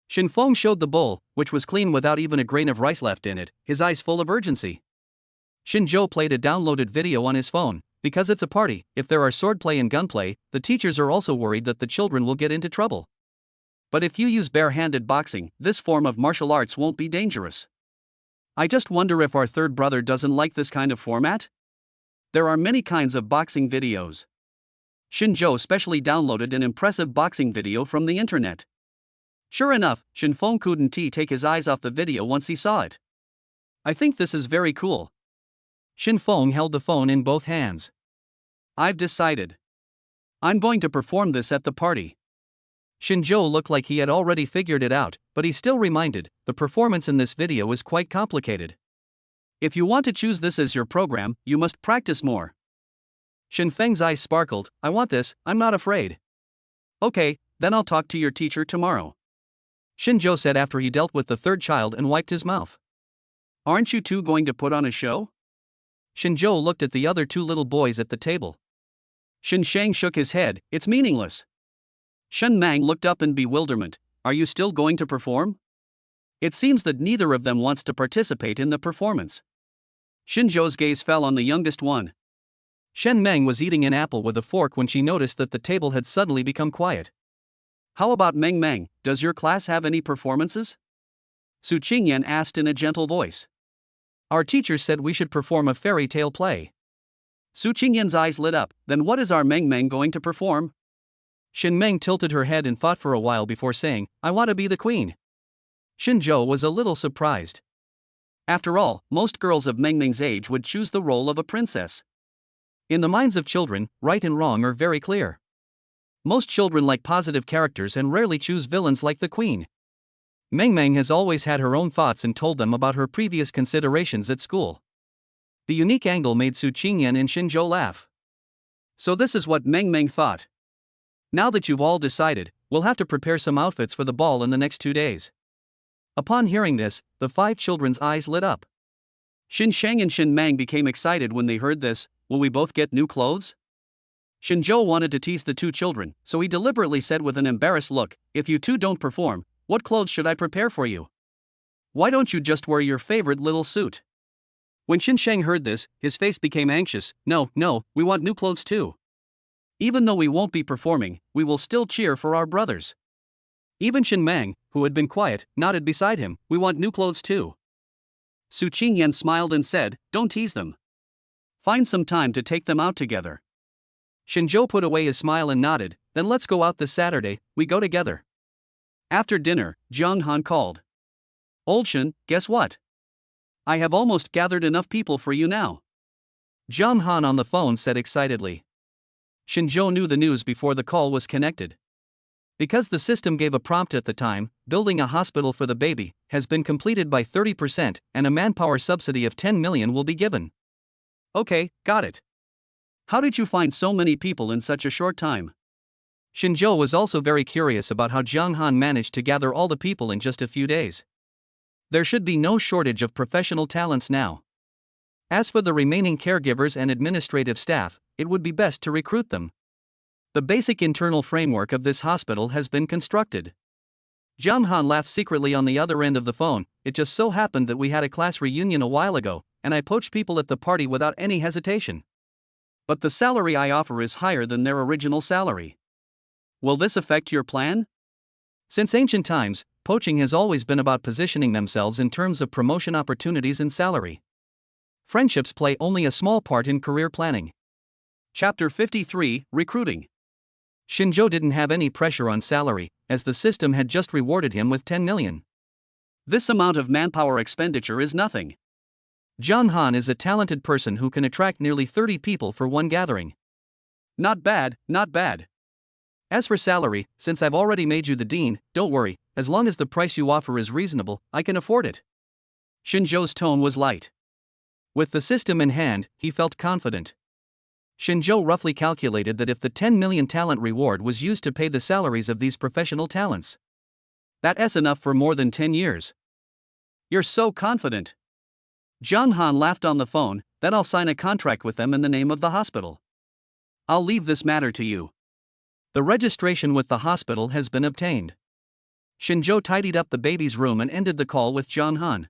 B: Shin Feng showed the bowl, which was clean without even a grain of rice left in it, his eyes full of urgency. Shinzhou played a downloaded video on his phone. Because it's a party, if there are swordplay and gunplay, the teachers are also worried that the children will get into trouble. But if you use bare-handed boxing, this form of martial arts won't be dangerous. I just wonder if our third brother doesn't like this kind of format? There are many kinds of boxing videos. Shinzhou specially downloaded an impressive boxing video from the internet. Sure enough, Shinfeng couldn't take his eyes off the video once he saw it. I think this is very cool. Shinfeng held the phone in both hands. I've decided. I'm going to perform this at the party. Shinzhou looked like he had already figured it out, but he still reminded, the performance in this video is quite complicated. If you want to choose this as your program, you must practice more. Shinfeng's eyes sparkled. I want this, I'm not afraid. Okay, then I'll talk to your teacher tomorrow. Shinzhou said after he dealt with the third child and wiped his mouth. Aren't you two going to put on a show? Shinzhou looked at the other two little boys at the table. Shin Shang shook his head, it's meaningless. Shen Mang looked up in bewilderment. Are you still going to perform? It seems that neither of them wants to participate in the performance. Shinzhou's gaze fell on the youngest one. Shen Meng was eating an apple with a fork when she noticed that the table had suddenly become quiet. How about Meng Meng, does your class have any performances? Su Qingyan asked in a gentle voice. Our teacher said we should perform a fairy tale play. Su Qingyan's eyes lit up. Then what is our Meng Meng going to perform? Shin Meng tilted her head and thought for a while before saying, I want to be the queen. Shinzhou was a little surprised. After all, most girls of Meng Meng's age would choose the role of a princess. In the minds of children, right and wrong are very clear. Most children like positive characters and rarely choose villains like the queen. Meng Meng has always had her own thoughts and told them about her previous considerations at school. The unique angle made Su Qingyan and Shinzhou laugh. So this is what Meng Meng thought. Now that you've all decided, we'll have to prepare some outfits for the ball in the next 2 days. Upon hearing this, the 5 children's eyes lit up. Shin Shang and Shin Mang became excited when they heard this. Will we both get new clothes? Shinzhou wanted to tease the 2 children, so he deliberately said with an embarrassed look, if you two don't perform, what clothes should I prepare for you? Why don't you just wear your favorite little suit? When Shin Shang heard this, his face became anxious. No, we want new clothes too. Even though we won't be performing, we will still cheer for our brothers. Even Shin Mang, who had been quiet, nodded beside him. We want new clothes too. Su Qingyan smiled and said, don't tease them. Find some time to take them out together. Shinzhou put away his smile and nodded. Then let's go out this Saturday, we go together. After dinner, Jiang Han called. Old Shin, guess what? I have almost gathered enough people for you now. Jiang Han on the phone said excitedly. Shinzhou knew the news before the call was connected. Because the system gave a prompt at the time, building a hospital for the baby has been completed by 30% and a manpower subsidy of 10 million will be given. Okay, got it. How did you find so many people in such a short time? Shinzhou was also very curious about how Jiang Han managed to gather all the people in just a few days. There should be no shortage of professional talents now. As for the remaining caregivers and administrative staff, it would be best to recruit them. The basic internal framework of this hospital has been constructed. Jiang Han laughed secretly on the other end of the phone. It just so happened that we had a class reunion a while ago, and I poached people at the party without any hesitation. But the salary I offer is higher than their original salary. Will this affect your plan? Since ancient times, poaching has always been about positioning themselves in terms of promotion opportunities and salary. Friendships play only a small part in career planning. Chapter 53, Recruiting. Shinzhou didn't have any pressure on salary, as the system had just rewarded him with 10 million. This amount of manpower expenditure is nothing. Jiang Han is a talented person who can attract nearly 30 people for one gathering. Not bad, not bad. As for salary, since I've already made you the dean, don't worry, as long as the price you offer is reasonable, I can afford it. Shinzhou's tone was light. With the system in hand, he felt confident. Shinzhou roughly calculated that if the 10 million talent reward was used to pay the salaries of these professional talents, that's enough for more than 10 years. You're so confident. Zhang Han laughed on the phone. Then I'll sign a contract with them in the name of the hospital. I'll leave this matter to you.
A: The registration with the hospital has been obtained. Shinjo tidied up the baby's room and ended the call with Zhang Han.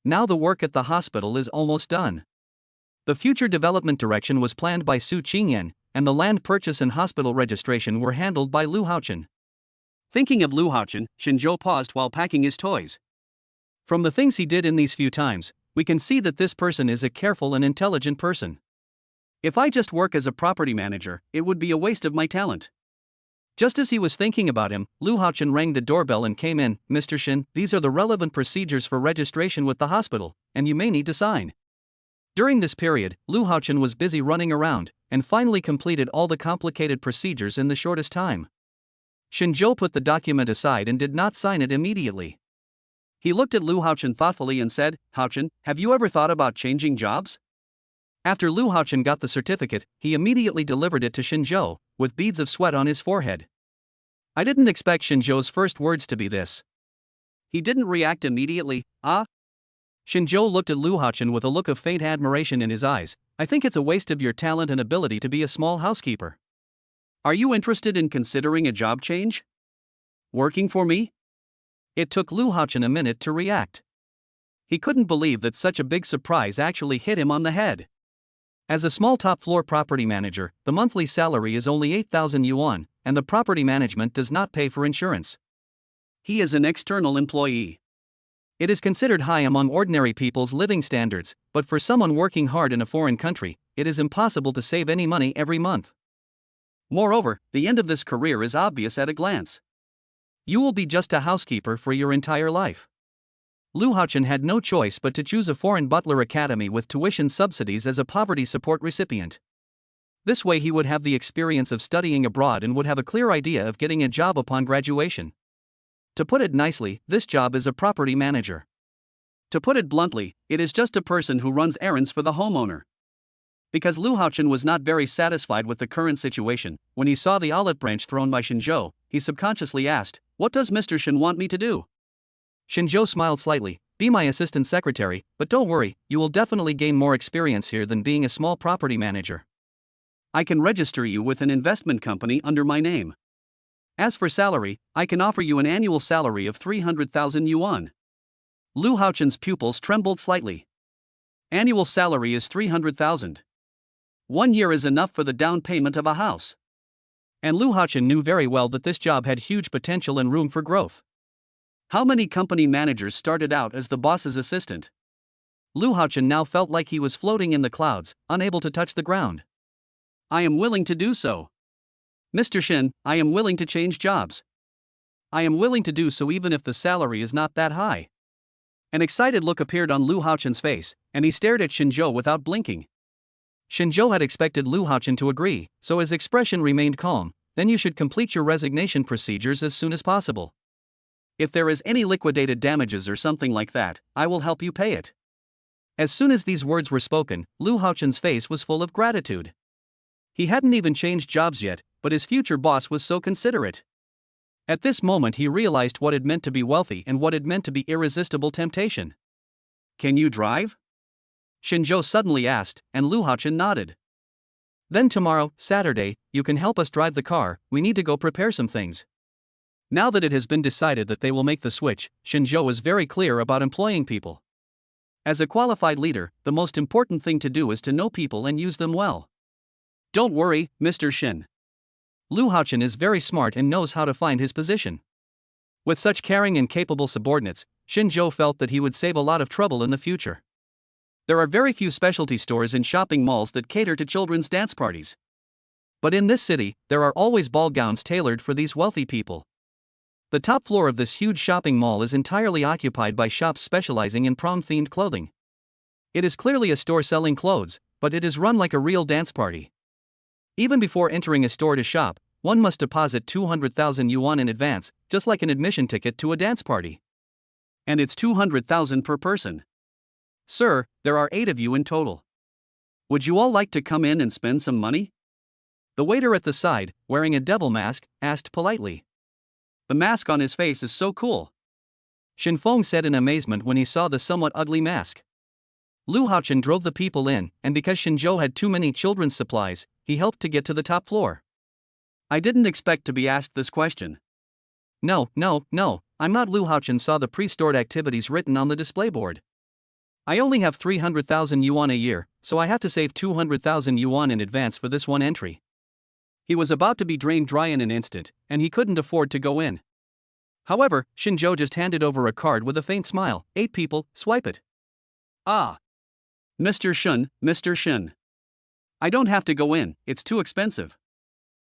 A: Now the work at the hospital is almost done. The future development direction was planned by Su Qingyan, and the land purchase and hospital registration were handled by Lu Haochen.
B: Thinking of Lu Haochen, Shinjo paused while packing his toys.
A: From the things he did in these few times, we can see that this person is a careful and intelligent person.
B: If I just work as a property manager, it would be a waste of my talent.
A: Just as he was thinking about him, Lu Haochen rang the doorbell and came in. Mr. Shin, these are the relevant procedures for registration with the hospital, and you may need to sign. During this period, Lu Haochen was busy running around, and finally completed all the complicated procedures in the shortest time. Shinjo put the document aside and did not sign it immediately.
B: He looked at Lu Haochen thoughtfully and said, Haochen, have you ever thought about changing jobs?
A: After Lu Haochen got the certificate, he immediately delivered it to Shinjo, with beads of sweat on his forehead. I didn't expect Shinjo's first words to be this.
B: He didn't react immediately.
A: Shinjo looked at Lu Haochen with a look of faint admiration in his eyes. I think it's a waste of your talent and ability to be a small housekeeper.
B: Are you interested in considering a job change? Working for me?
A: It took Lu Haochen a minute to react. He couldn't believe that such a big surprise actually hit him on the head. As a small top-floor property manager, the monthly salary is only 8,000 yuan, and the property management does not pay for insurance.
B: He is an external employee.
A: It is considered high among ordinary people's living standards, but for someone working hard in a foreign country, it is impossible to save any money every month.
B: Moreover, the end of this career is obvious at a glance.
A: You will be just a housekeeper for your entire life. Lu Haochen had no choice but to choose a foreign butler academy with tuition subsidies as a poverty support recipient. This way he would have the experience of studying abroad and would have a clear idea of getting a job upon graduation. To put it nicely, this job is a property manager.
B: To put it bluntly, it is just a person who runs errands for the homeowner. Because Lu Haochen was not very satisfied with the current situation, when he saw the olive branch thrown by Shinjo, he subconsciously asked, What does Mr. Shin want me to do?
A: Shinjo smiled slightly. Be my assistant secretary, but don't worry, you will definitely gain more experience here than being a small property manager.
B: I can register you with an investment company under my name. As for salary, I can offer you an annual salary of 300,000 yuan. Lu Haochen's pupils trembled slightly. Annual salary is 300,000. 1 year is enough for the down payment of a house.
A: And Lu Haochen knew very well that this job had huge potential and room for growth.
B: How many company managers started out as the boss's assistant?
A: Lu Haochen now felt like he was floating in the clouds, unable to touch the ground.
B: I am willing to do so. Mr. Shin, I am willing to change jobs. I am willing to do so even if the salary is not that high. An excited look appeared on Lu Haochen's face, and he stared at Shinjo without blinking.
A: Shinjo had expected Lu Haochen to agree, so his expression remained calm. Then you should complete your resignation procedures as soon as possible.
B: If there is any liquidated damages or something like that, I will help you pay it.
A: As soon as these words were spoken, Lu Haochen's face was full of gratitude. He hadn't even changed jobs yet, but his future boss was so considerate. At this moment he realized what it meant to be wealthy and what it meant to be irresistible temptation.
B: Can you drive?
A: Shinjo suddenly asked, and Lu Haochen nodded. Then tomorrow, Saturday, you can help us drive the car. We need to go prepare some things. Now that it has been decided that they will make the switch, Shinjo was very clear about employing people. As a qualified leader, the most important thing to do is to know people and use them well.
B: Don't worry, Mr. Shin.
A: Lu Haochen is very smart and knows how to find his position. With such caring and capable subordinates, Shinjo felt that he would save a lot of trouble in the future. There are very few specialty stores in shopping malls that cater to children's dance parties. But in this city, there are always ball gowns tailored for these wealthy people. The top floor of this huge shopping mall is entirely occupied by shops specializing in prom-themed clothing. It is clearly a store selling clothes, but it is run like a real dance party. Even before entering a store to shop, one must deposit 200,000 yuan in advance, just like an admission ticket to a dance party.
B: And it's 200,000 per person.
A: Sir, there are 8 of you in total.
B: Would you all like to come in and spend some money?
A: The waiter at the side, wearing a devil mask, asked politely.
B: The mask on his face is so cool.
A: Shin Feng said in amazement when he saw the somewhat ugly mask. Lu Haochen drove the people in, and because Xinzhou had too many children's supplies, he helped to get to the top floor.
B: I didn't expect to be asked this question.
A: No, I'm not. Lu Haochen saw the pre-stored activities written on the display board. I only have 300,000 yuan a year, so I have to save 200,000 yuan in advance for this one entry.
B: He was about to be drained dry in an instant, and he couldn't afford to go in.
A: However, Xinzhou just handed over a card with a faint smile. 8 people, swipe it.
B: Ah. Mr. Shen. I don't have to go in, it's too expensive.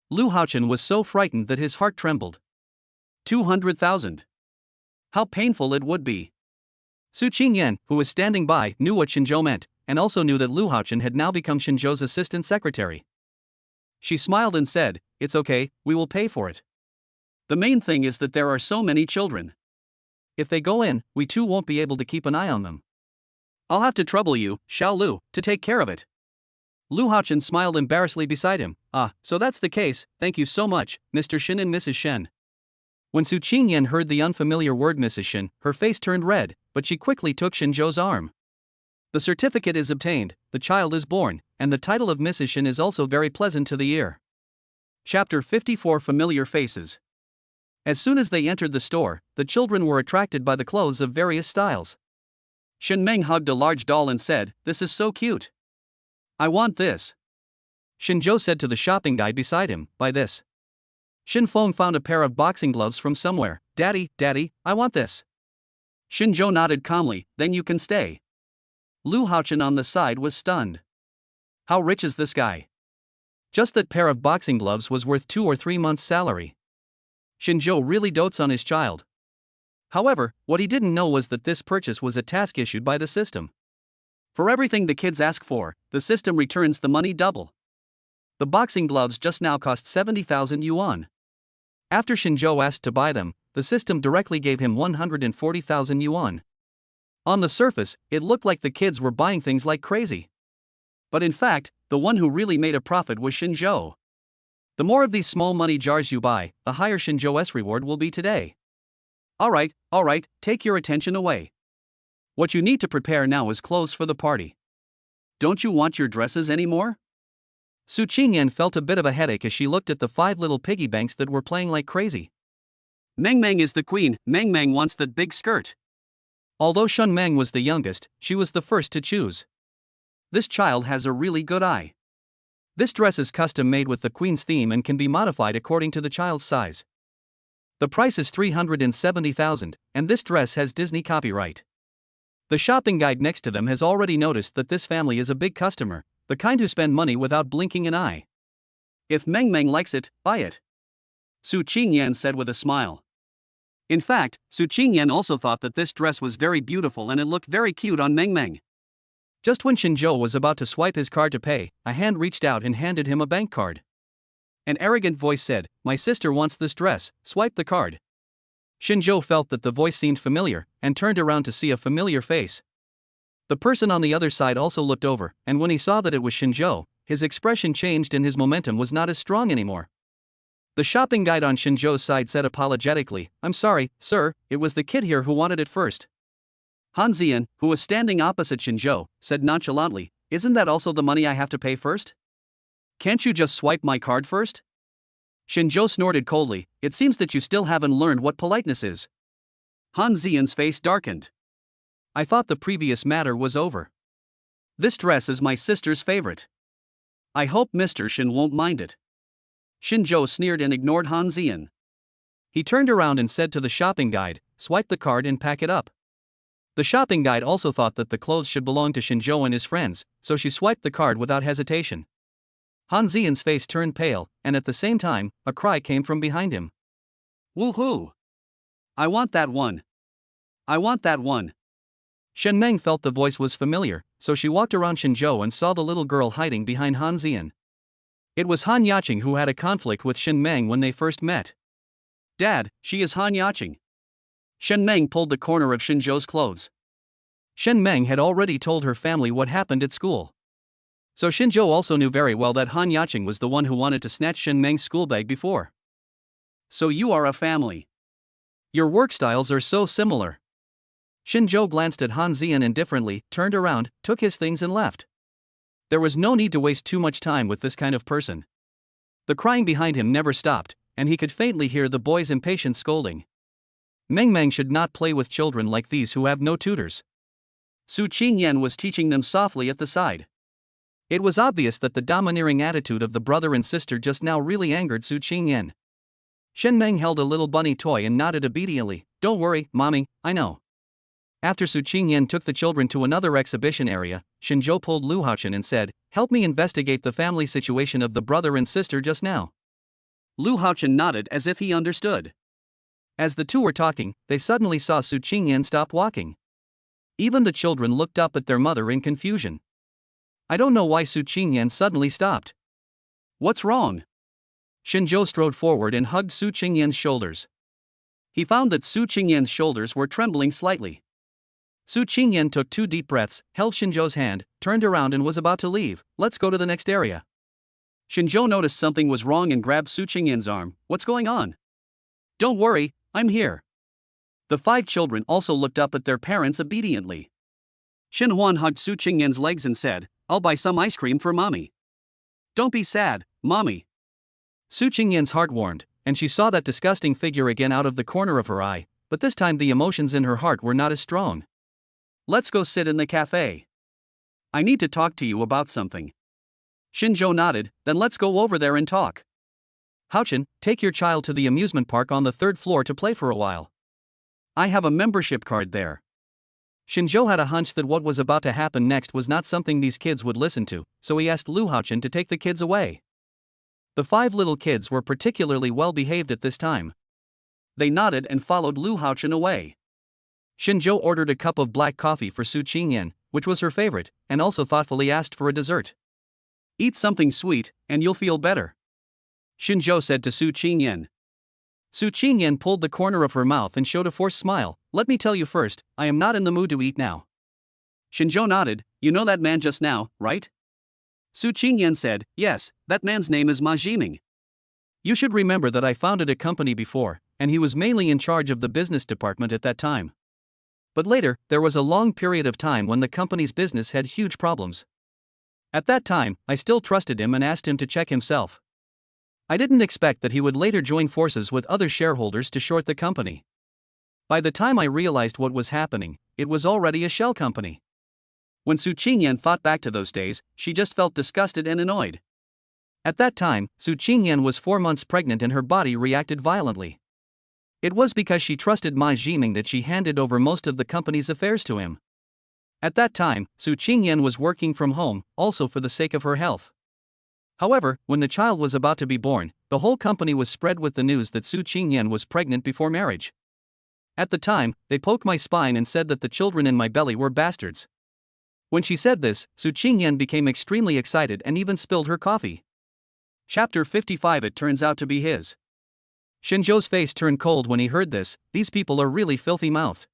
A: Lu Haochen was so frightened that his heart trembled.
B: 200,000. How painful it would be.
A: Su Qingyan, who was standing by, knew what Xinzhou meant, and also knew that Lu Haochen had now become Xinzhou's assistant secretary.
B: She smiled and said, "It's okay, we will pay for it. The main thing is that there are so many children.
A: If they go in, we too won't be able to keep an eye on them.
B: I'll have to trouble you, Xiao Lu, to take care of it."
A: Lu Haochen smiled embarrassedly beside him. "Ah, so that's the case, thank you so much, Mr. Shen and Mrs. Shen." When Su Qingyan heard the unfamiliar word Mrs. Shen, her face turned red, but she quickly took Xinzhou's arm. "The certificate is obtained, the child is born, and the title of Mrs. Shen is also very pleasant to the ear."
B: Chapter 54 Familiar Faces.
A: As soon as they entered the store, the children were attracted by the clothes of various styles.
B: Shen Meng hugged a large doll and said, "This is so cute. I want this."
A: Xinzhou said to the shopping guide beside him, "Buy this." Shen Feng found a pair of boxing gloves from somewhere. Daddy, I want this."
B: Xinzhou nodded calmly, "Then you can stay." Lu Haochen on the side was stunned. How rich is this guy?
A: Just that pair of boxing gloves was worth 2 or 3 months' salary. Xinzhou really dotes on his child. However, what he didn't know was that this purchase was a task issued by the system.
B: For everything the kids ask for, the system returns the money double.
A: The boxing gloves just now cost 70,000 yuan. After Xinzhou asked to buy them, the system directly gave him 140,000 yuan. On the surface, it looked like the kids were buying things like crazy.
B: But in fact, the one who really made a profit was Xinzhou.
A: The more of these small money jars you buy, the higher Xinzhou's reward will be today.
B: Alright, take your attention away. What you need to prepare now is clothes for the party. Don't you want your dresses anymore?
A: Su Qingyan felt a bit of a headache as she looked at the 5 little piggy banks that were playing like crazy.
B: Meng is the queen, Meng wants that big skirt.
A: Although Shen Meng was the youngest, she was the first to choose.
B: This child has a really good eye.
A: This dress is custom made with the queen's theme and can be modified according to the child's size. The price is 370,000, and this dress has Disney copyright. The shopping guide next to them has already noticed that this family is a big customer, the kind who spend money without blinking an eye.
B: If Meng likes it, buy it. Su Qingyan said with a smile. In fact, Su Qingyan also thought that this dress was very beautiful and it looked very cute on Meng.
A: Just when Xinzhou was about to swipe his card to pay, a hand reached out and handed him a bank card. An arrogant voice said, "My sister wants this dress, swipe the card." Xinzhou felt that the voice seemed familiar, and turned around to see a familiar face. The person on the other side also looked over, and when he saw that it was Xinzhou, his expression changed and his momentum was not as strong anymore. The shopping guide on Xinzhou's side said apologetically, "I'm sorry, sir, it was the kid here who wanted it first."
B: Han Ziyan, who was standing opposite Xinzhou, said nonchalantly, "Isn't that also the money I have to pay first? Can't you just swipe my card first?"
A: Xinzhou snorted coldly, "It seems that you still haven't learned what politeness is."
B: Han Ziyan's face darkened.
A: "I thought the previous matter was over.
B: This dress is my sister's favorite. I hope Mr. Shen won't mind it." Xinzhou sneered and ignored Han Ziyan.
A: He turned around and said to the shopping guide, "Swipe the card and pack it up." The shopping guide also thought that the clothes should belong to Xinzhou and his friends, so she swiped the card without hesitation. Han Ziyan's face turned pale, and at the same time, a cry came from behind him.
B: "Woohoo! I want that one! I want that one!"
A: Shen Meng felt the voice was familiar, so she walked around Xinzhou and saw the little girl hiding behind Han Ziyan. It was Han Yaqing who had a conflict with Shen Meng when they first met.
B: "Dad, she is Han Yaqing." Shen Meng pulled the corner of Xinzhou's clothes.
A: Shen Meng had already told her family what happened at school. So Xinzhou also knew very well that Han Yaqing was the one who wanted to snatch Shen Meng's school bag before.
B: "So you are a family.
A: Your work styles are so similar." Shinjo glanced at Han Zian indifferently, turned around, took his things and left. There was no need to waste too much time with this kind of person. The crying behind him never stopped, and he could faintly hear the boy's impatient scolding. Meng Meng should not play with children like these who have no tutors. Su Qingyan was teaching them softly at the side. It was obvious that the domineering attitude of the brother and sister just now really angered Su Qingyan. Shen Meng held a little bunny toy and nodded obediently. "Don't worry, mommy, I know." After Su Qingyan took the children to another exhibition area, Shinjo pulled Lu Haochen and said, "Help me investigate the family situation of the brother and sister just now." Lu Haochen nodded as if he understood. As the two were talking, they suddenly saw Su Qingyan stop walking. Even the children looked up at their mother in confusion. I don't know why Su Qingyan suddenly stopped. "What's wrong?" Shinjo strode forward and hugged Su Qingyan's shoulders. He found that Su Qingyan's shoulders were trembling slightly. Su Qingyan took 2 deep breaths, held Shinjo's hand, turned around and was about to leave. "Let's go to the next area." Shinjo noticed something was wrong and grabbed Su Qingyan's arm. "What's going on?" "Don't worry, I'm here." The 5 children also looked up at their parents obediently. Shin Huan hugged Su Qingyan's legs and said, "I'll buy some ice cream for mommy." "Don't be sad, mommy." Su Qingyan's heart warmed, and she saw that disgusting figure again out of the corner of her eye, but this time the emotions in her heart were not as strong. "Let's go sit in the cafe. I need to talk to you about something." Shinjo nodded. "Then let's go over there and talk." "Haochen, take your child to the amusement park on the 3rd floor to play for a while. I have a membership card there." Shinjo had a hunch that what was about to happen next was not something these kids would listen to, so he asked Lu Haochen to take the kids away. The 5 little kids were particularly well behaved at this time. They nodded and followed Lu Haochen away. Shinjo ordered a cup of black coffee for Su Qingyan, which was her favorite, and also thoughtfully asked for a dessert. "Eat something sweet, and you'll feel better," Shinjo said to Su Qingyan. Su Qingyan pulled the corner of her mouth and showed a forced smile. "Let me tell you first, I am not in the mood to eat now." Shinjo nodded. "You know that man just now, right?" Su Qingyan said, "Yes, that man's name is Ma Jiming. You should remember that I founded a company before, and he was mainly in charge of the business department at that time. But later, there was a long period of time when the company's business had huge problems. At that time, I still trusted him and asked him to check himself. I didn't expect that he would later join forces with other shareholders to short the company. By the time I realized what was happening, it was already a shell company." When Su Qingyan thought back to those days, she just felt disgusted and annoyed. At that time, Su Qingyan was 4 months pregnant and her body reacted violently. It was because she trusted Ma Jiming that she handed over most of the company's affairs to him. At that time, Su Qingyan was working from home, also for the sake of her health. However, when the child was about to be born, the whole company was spread with the news that Su Qingyan was pregnant before marriage. At the time, they poked my spine and said that the children in my belly were bastards. When she said this, Su Qingyan became extremely excited and even spilled her coffee. Chapter 55. It turns out to be his. Shinjo's face turned cold when he heard this. These people are really filthy-mouthed.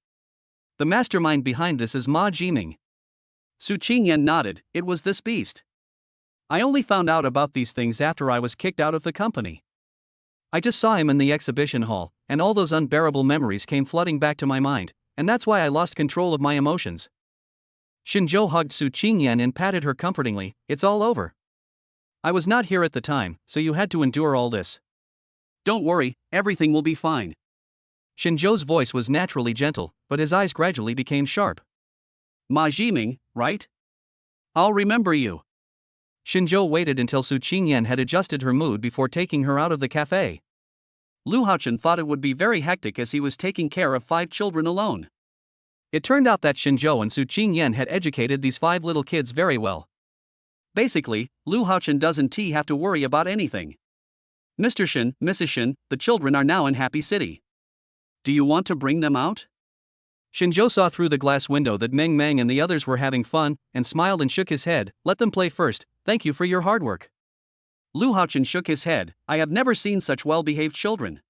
A: The mastermind behind this is Ma Jiming. Su Qingyan nodded. "It was this beast. I only found out about these things after I was kicked out of the company. I just saw him in the exhibition hall, and all those unbearable memories came flooding back to my mind, and that's why I lost control of my emotions." Shinjo hugged Su Qingyan and patted her comfortingly. "It's all over. I was not here at the time, so you had to endure all this. Don't worry, everything will be fine." Shinjo's voice was naturally gentle, but his eyes gradually became sharp. "Ma Jiming, right? I'll remember you." Shinjo waited until Su Qingyan had adjusted her mood before taking her out of the cafe. Lu Haochen thought it would be very hectic as he was taking care of 5 children alone. It turned out that Shinjo and Su Qingyan had educated these 5 little kids very well. Basically, Lu Haochen doesn't have to worry about anything. "Mr. Shin, Mrs. Shin, the children are now in Happy City. Do you want to bring them out?" Shinjo saw through the glass window that Meng Meng and the others were having fun, and smiled and shook his head. "Let them play first, thank you for your hard work." Lu Haochen shook his head. "I have never seen such well-behaved children.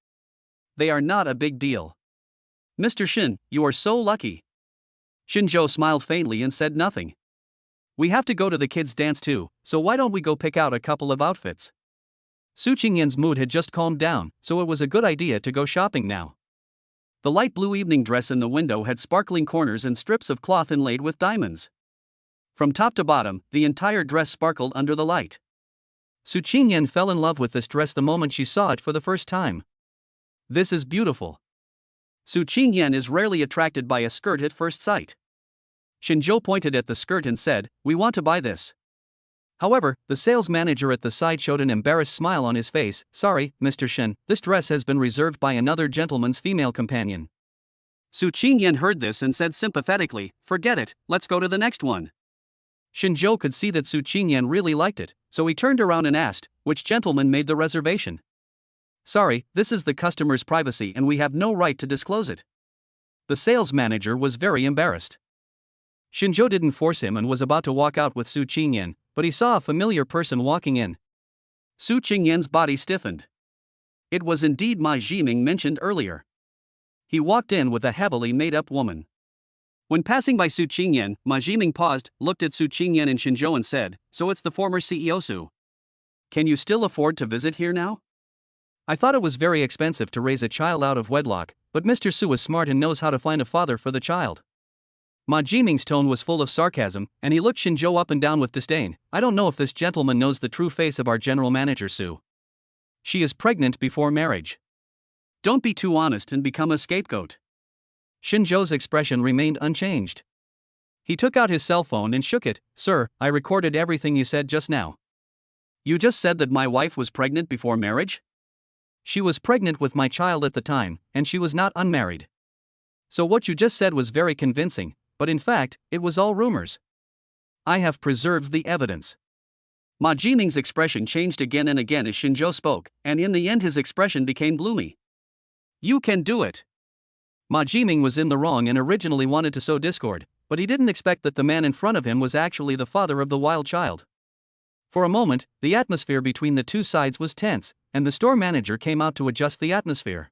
A: They are not a big deal." "Mr. Shin, you are so lucky." Shinjo smiled faintly and said nothing. "We have to go to the kids' dance too, so why don't we go pick out a couple of outfits?" Su Qingyan's mood had just calmed down, so it was a good idea to go shopping now.
B: The light blue evening dress in the window had sparkling corners and strips of cloth inlaid with diamonds. From top to bottom, the entire dress sparkled under the light.
A: Su Qingyan fell in love with this dress the moment she saw it for the first time.
B: This is beautiful. Su Qingyan is rarely attracted by a skirt at first sight. Xinzhou pointed at the skirt and said, "We want to buy this."
A: However, the sales manager at the side showed an embarrassed smile on his face. "Sorry, Mr. Shen, this dress has been reserved by another gentleman's female companion."
B: Su Qingyan heard this and said sympathetically, "Forget it, let's go to the next one."
A: Xinzhou could see that Su Qingyan really liked it, so he turned around and asked, "Which gentleman made the reservation?"
B: "Sorry, this is the customer's privacy and we have no right to disclose it."
A: The sales manager was very embarrassed. Xinzhou didn't force him and was about to walk out with Su Qingyan, but he saw a familiar person walking in.
B: Su Qingyan's body stiffened. It was indeed Ma Jiming mentioned earlier. He walked in with a heavily made-up woman. When passing by Su Qingyan, Ma Jiming paused, looked at Su Qingyan and Xinzhou and said, "So it's the former CEO Su. Can you still afford to visit here now?"
A: "I thought it was very expensive to raise a child out of wedlock, but Mr. Su is smart and knows how to find a father for the child." Ma Jiming's tone was full of sarcasm, and he looked Xinzhou up and down with disdain. "I don't know if this gentleman knows the true face of our general manager Su. She is pregnant before marriage."
B: "Don't be too honest and become a scapegoat."
A: Xinzhou's expression remained unchanged. He took out his cell phone and shook it. "Sir, I recorded everything you said just now."
B: "You just said that my wife was pregnant before marriage?"
A: "She was pregnant with my child at the time, and she was not unmarried. So what you just said was very convincing, but in fact, it was all rumors. I have preserved the evidence."
B: Ma Jiming's expression changed again and again as Xinzhou spoke, and in the end his expression became gloomy. "You can do it."
A: Ma Jiming was in the wrong and originally wanted to sow discord, but he didn't expect that the man in front of him was actually the father of the wild child. For a moment, the atmosphere between the two sides was tense, and the store manager came out to adjust the atmosphere.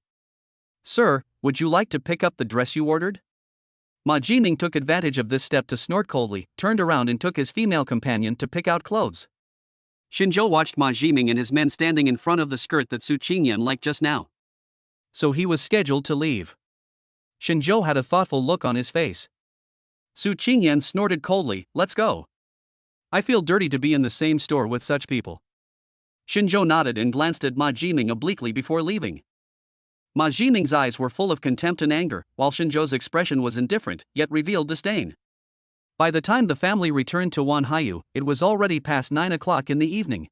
A: "Sir, would you like to pick up the dress you ordered?" Ma Jiming took advantage of this step to snort coldly, turned around and took his female companion to pick out clothes.
B: Xinzhou watched Ma Jiming and his men standing in front of the skirt that Su Qingyan liked just now.
A: So he was scheduled to leave. Xinzhou had a thoughtful look on his face.
B: Su Qingyan snorted coldly, "Let's go. I feel dirty to be in the same store with such people." Xinzhou nodded and glanced at Ma Jiming obliquely before leaving. Ma Jiming's eyes were full of contempt and anger, while Xinzhou's expression was indifferent, yet revealed disdain.
A: By the time the family returned to Wanhaiyu, it was already past 9 o'clock in the evening.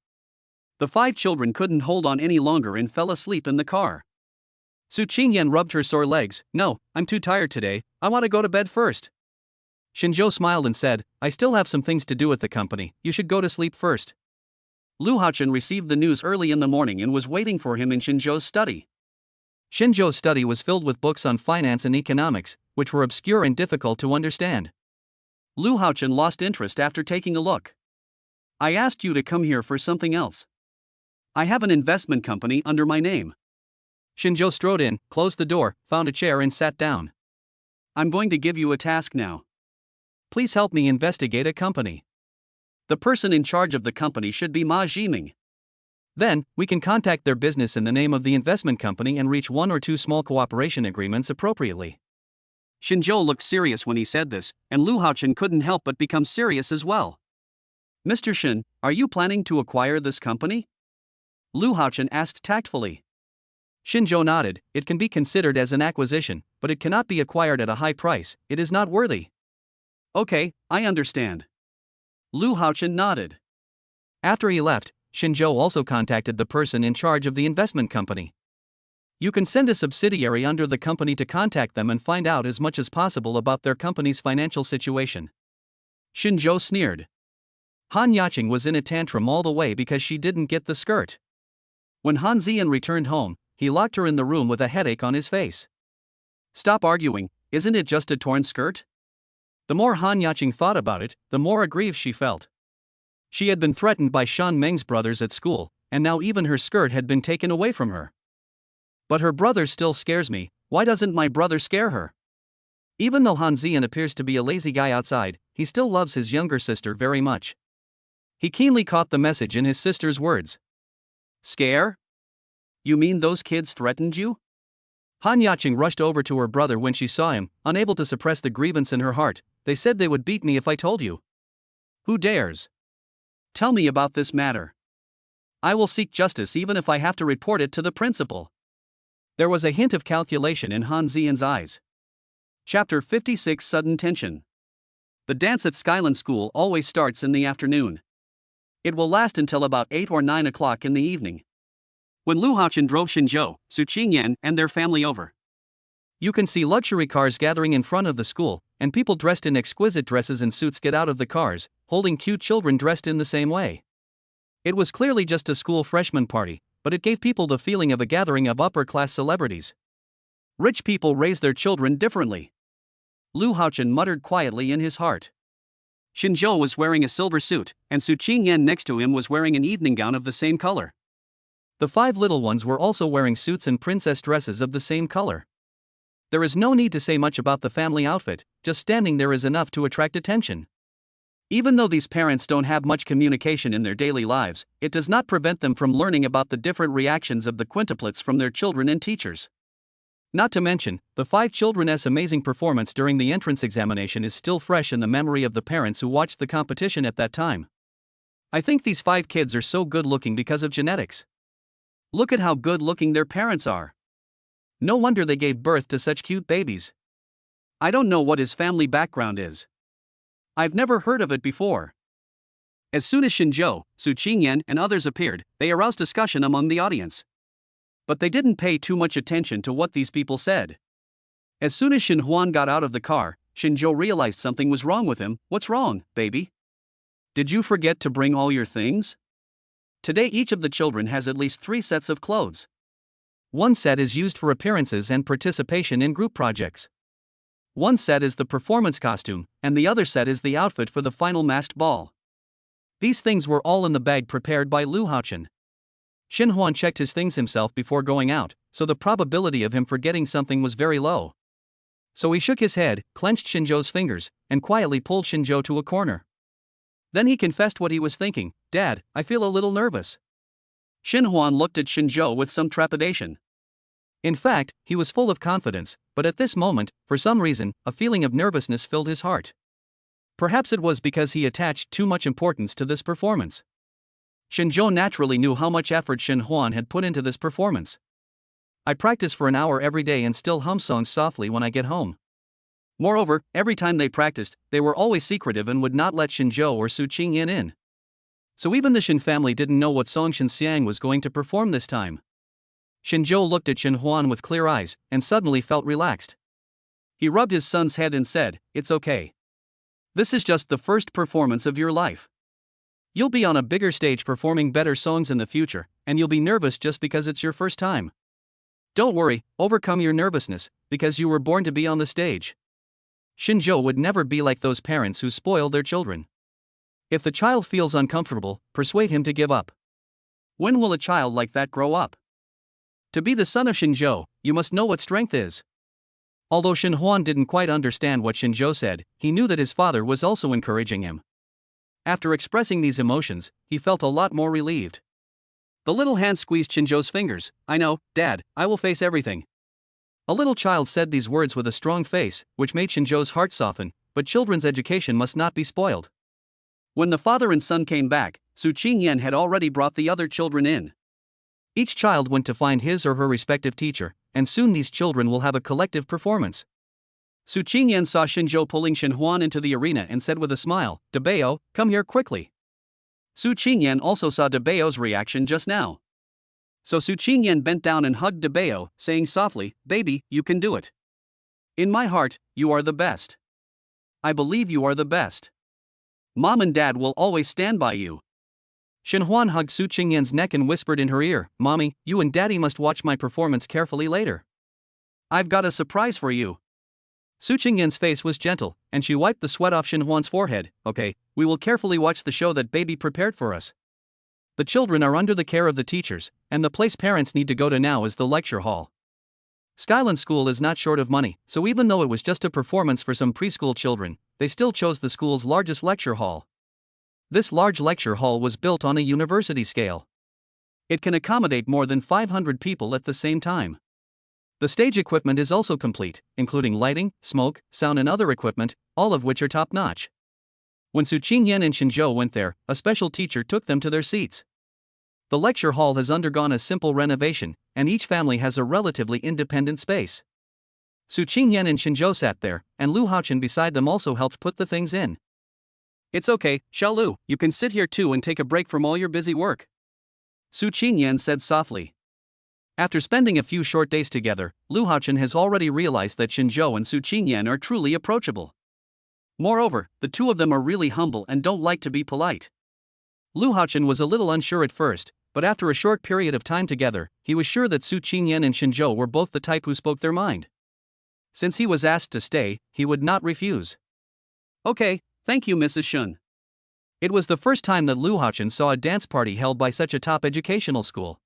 B: The 5 children couldn't hold on any longer and fell asleep in the car.
A: Su Qingyan rubbed her sore legs. "No, I'm too tired today, I want to go to bed first." Xinzhou smiled and said, "I still have some things to do at the company, you should go to sleep first."
B: Lu Haochen received the news early in the morning and was waiting for him in Xinzhou's study.
A: Xinzhou's study was filled with books on finance and economics, which were obscure and difficult to understand.
B: Lu Haochen lost interest after taking a look. "I asked you to come here for something else. I have an investment company under my name."
A: Xinzhou strode in, closed the door, found a chair and sat down.
B: "I'm going to give you a task now.
A: Please help me investigate a company.
B: The person in charge of the company should be Ma Jiming.
A: Then, we can contact their business in the name of the investment company and reach 1 or 2 small cooperation agreements appropriately."
B: Xinzhou looked serious when he said this, and Lu Haochen couldn't help but become serious as well. "Mr. Shen, are you planning to acquire this company?" Lu Haochen asked tactfully.
A: Xinzhou nodded. "It can be considered as an acquisition, but it cannot be acquired at a high price, it is not worthy."
B: "Okay, I understand." Lu Haochen nodded.
A: After he left, Xinzhou also contacted the person in charge of the investment company. "You can send a subsidiary under the company to contact them and find out as much as possible about their company's financial situation."
B: Xinzhou sneered.
A: Han Yaqing was in a tantrum all the way because she didn't get the skirt. When Han Ziyan returned home, he locked her in the room with a headache on his face.
B: "Stop arguing, isn't it just a torn skirt?"
A: The more Han Yaqing thought about it, the more aggrieved she felt. She had been threatened by Shan Meng's brothers at school, and now even her skirt had been taken away from her. "But her brother still scares me, why doesn't my brother scare her?" Even though Han Ziyan appears to be a lazy guy outside, he still loves his younger sister very much. He keenly caught the message in his sister's words.
B: "Scare? You mean those kids threatened you?"
A: Han Yacheng rushed over to her brother when she saw him, unable to suppress the grievance in her heart. They said they would beat me if I told you.
B: Who dares? Tell me about this matter. I will seek justice even if I have to report it to the principal. There was a hint of calculation in Han Xian's eyes. Chapter 56 Sudden Tension. The dance at Skyland School always starts in the afternoon. It will last until about 8 or 9 o'clock in the evening. When Lu Haochen drove Xinzhou, Su Qingyan, and their family over,
A: you can see luxury cars gathering in front of the school, and people dressed in exquisite dresses and suits get out of the cars, holding cute children dressed in the same way. It was clearly just a school freshman party, but it gave people the feeling of a gathering of upper-class celebrities. Rich people raise their children differently. Lu Haochen muttered quietly in his heart.
B: Xinzhou was wearing a silver suit, and Su Qingyan next to him was wearing an evening gown of the same color.
A: The 5 little ones were also wearing suits and princess dresses of the same color. There is no need to say much about the family outfit, just standing there is enough to attract attention. Even though these parents don't have much communication in their daily lives, it does not prevent them from learning about the different reactions of the quintuplets from their children and teachers. Not to mention, the 5 children's amazing performance during the entrance examination is still fresh in the memory of the parents who watched the competition at that time. I think these 5 kids are so good looking because of genetics. Look at how good looking their parents are. No wonder they gave birth to such cute babies.
B: I don't know what his family background is. I've never heard of it before. As soon as Xinzhou, Su Qingyan, and others appeared, they aroused discussion among the audience. But they didn't pay too much attention to what these people said. As soon as Xin Huan got out of the car, Xinzhou realized something was wrong with him. What's wrong, baby? Did you forget to bring all your things? Today each of the children has at least 3 sets of clothes. One set is used for appearances and participation in group projects. One set is the performance costume, and the other set is the outfit for the final masked ball. These things were all in the bag prepared by Lu Haochen. Xin Huan checked his things himself before going out, so the probability of him forgetting something was very low. So he shook his head, clenched Xinzhou's fingers, and quietly pulled Xinzhou to a corner. Then he confessed what he was thinking. Dad, I feel a little nervous. Xin Huan looked at Xinzhou with some trepidation. In fact, he was full of confidence, but at this moment, for some reason, a feeling of nervousness filled his heart. Perhaps it was because he attached too much importance to this performance. Xinzhou naturally knew how much effort Xin Huan had put into this performance. I practice for an hour every day and still hum songs softly when I get home. Moreover, every time they practiced, they were always secretive and would not let Xinzhou or Su Qingyan in. So even the Xin family didn't know what song Xin Xiang was going to perform this time. Xinzhou looked at Xin Huan with clear eyes, and suddenly felt relaxed. He rubbed his son's head and said, "It's okay. This is just the first performance of your life. You'll be on a bigger stage performing better songs in the future, and you'll be nervous just because it's your first time. Don't worry, overcome your nervousness, because you were born to be on the stage." Xinzhou would never be like those parents who spoil their children. If the child feels uncomfortable, persuade him to give up. When will a child like that grow up? To be the son of Xinzhou, you must know what strength is. Although Xin Huan didn't quite understand what Xinzhou said, he knew that his father was also encouraging him. After expressing these emotions, he felt a lot more relieved. The little hand squeezed Xinzhou's fingers. "I know, Dad, I will face everything." A little child said these words with a strong face, which made Xinzhou's heart soften, but children's education must not be spoiled. When the father and son came back, Su Qingyan had already brought the other children in. Each child went to find his or her respective teacher, and soon these children will have a collective performance. Su Qingyan saw Xinzhou pulling Xin Huan into the arena and said with a smile, "Debeo, come here quickly." Su Qingyan also saw Debeo's reaction just now. So Su Qingyan bent down and hugged Debeo, saying softly, "Baby, you can do it. In my heart, you are the best. I believe you are the best. Mom and Dad will always stand by you." Xin Huan hugged Su Qingyan's neck and whispered in her ear, "Mommy, you and Daddy must watch my performance carefully later. I've got a surprise for you." Su Qingyan's face was gentle, and she wiped the sweat off Xin Huan's forehead. "Okay, we will carefully watch the show that baby prepared for us. The children are under the care of the teachers, and the place parents need to go to now is the lecture hall. Skyland School is not short of money, so even though it was just a performance for some preschool children, they still chose the school's largest lecture hall. This large lecture hall was built on a university scale. It can accommodate more than 500 people at the same time.
A: The stage equipment is also complete, including lighting, smoke, sound and other equipment, all of which are top-notch. When Su Qingyan and Xinzhou went there, a special teacher took them to their seats. The lecture hall has undergone a simple renovation, and each family has a relatively independent space. Su Qingyan and Xinzhou sat there, and Lu Haochen beside them also helped put the things in.
B: It's okay, Xiaolu, you can sit here too and take a break from all your busy work, Su Qingyan said softly. After spending a few short days together, Lu Haochen has already realized that Xinzhou and Su Qingyan are truly approachable. Moreover, the two of them are really humble and don't like to be polite. Lu Haochen was a little unsure at first, but after a short period of time together, he was sure that Su Qingyan and Xinzhou were both the type who spoke their mind. Since he was asked to stay, he would not refuse. Okay, thank you, Mrs. Shun. It was the first time that Lu Haochen saw a dance party held by such a top educational school.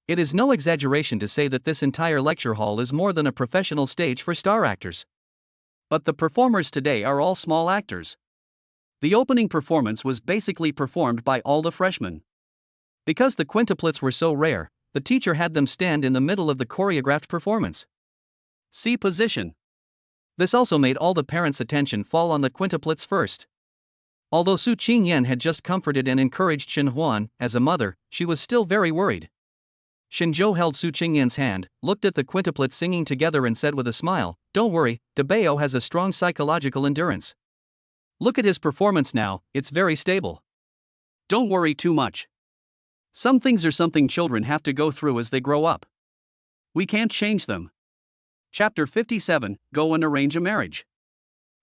B: It is no exaggeration to say that this entire lecture hall is more than a professional stage for star actors. But the performers today are all small actors. The opening performance was basically performed by all the freshmen. Because the quintuplets were so rare, the teacher had them stand in the middle of the choreographed performance. See position. This also made all the parents' attention fall on the quintuplets first. Although Su Qingyan had just comforted and encouraged Shen Huan, as a mother, she was still very worried. Xinzhou held Su Qingyan's hand, looked at the quintuplets singing together and said with a smile, "Don't worry, Debao has a strong psychological endurance. Look at his performance now, it's very stable. Don't worry too much. Some things are something children have to go through as they grow up. We can't change them." Chapter 57, Go and Arrange a Marriage.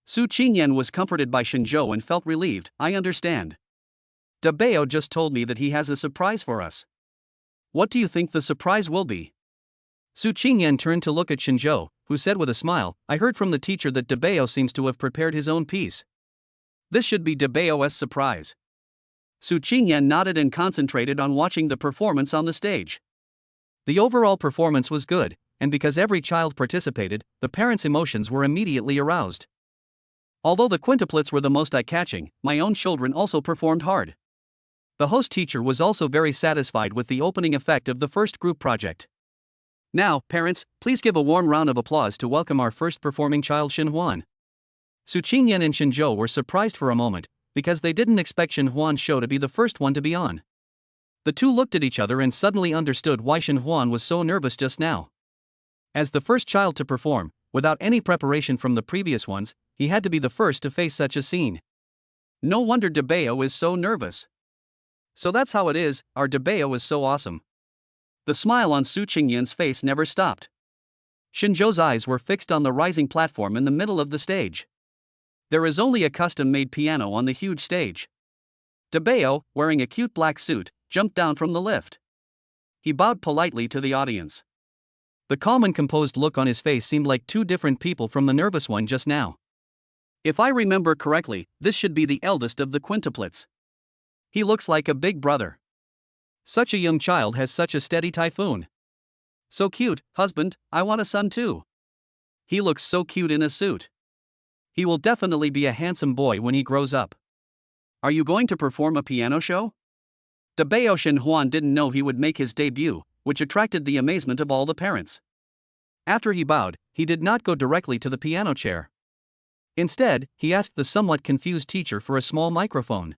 B: Su Qingyan was comforted by Xinzhou and felt relieved. "I understand. Debao just told me that he has a surprise for us. What do you think the surprise will be?" Su Qingyan turned to look at Xinzhou, who said with a smile, "I heard from the teacher that Debao seems to have prepared his own piece. This should be Debao's surprise." Su Qingyan nodded and concentrated on watching the performance on the stage. The overall performance was good, and because every child participated, the parents' emotions were immediately aroused. Although the quintuplets were the most eye-catching, my own children also performed hard. The host teacher was also very satisfied with the opening effect of the first group project. Now, parents, please give a warm round of applause to welcome our first performing child Shen Huan. Su Qingyan and Xinzhou were surprised for a moment, because they didn't expect Shen Huan's show to be the first one to be on. The two looked at each other and suddenly understood why Shen Huan was so nervous just now. As the first child to perform, without any preparation from the previous ones, he had to be the first to face such a scene. No wonder Debao is so nervous. So that's how it is, our Debao is so awesome. The smile on Su Qingyan's face never stopped. Xinzhou's eyes were fixed on the rising platform in the middle of the stage. There is only a custom-made piano on the huge stage. Debao, wearing a cute black suit, jumped down from the lift. He bowed politely to the audience. The calm and composed look on his face seemed like two different people from the nervous one just now. If I remember correctly, this should be the eldest of the quintuplets. He looks like a big brother. Such a young child has such a steady typhoon. So cute, husband, I want a son too. He looks so cute in a suit. He will definitely be a handsome boy when he grows up. Are you going to perform a piano show? Debao Shen Huan didn't know he would make his debut, which attracted the amazement of all the parents. After he bowed, he did not go directly to the piano chair. Instead, he asked the somewhat confused teacher for a small microphone.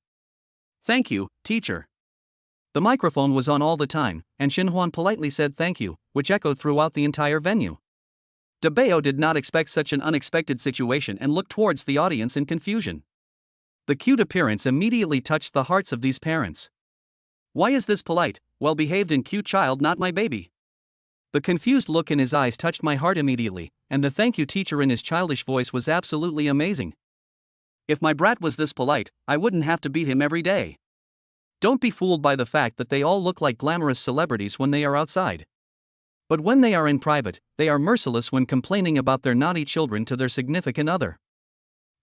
B: "Thank you, teacher." The microphone was on all the time, and Shen Huan politely said thank you, which echoed throughout the entire venue. Debao did not expect such an unexpected situation and looked towards the audience in confusion. The cute appearance immediately touched the hearts of these parents. Why is this polite, well-behaved and cute child not my baby? The confused look in his eyes touched my heart immediately, and the thank you teacher in his childish voice was absolutely amazing. If my brat was this polite, I wouldn't have to beat him every day. Don't be fooled by the fact that they all look like glamorous celebrities when they are outside. But when they are in private, they are merciless when complaining about their naughty children to their significant other.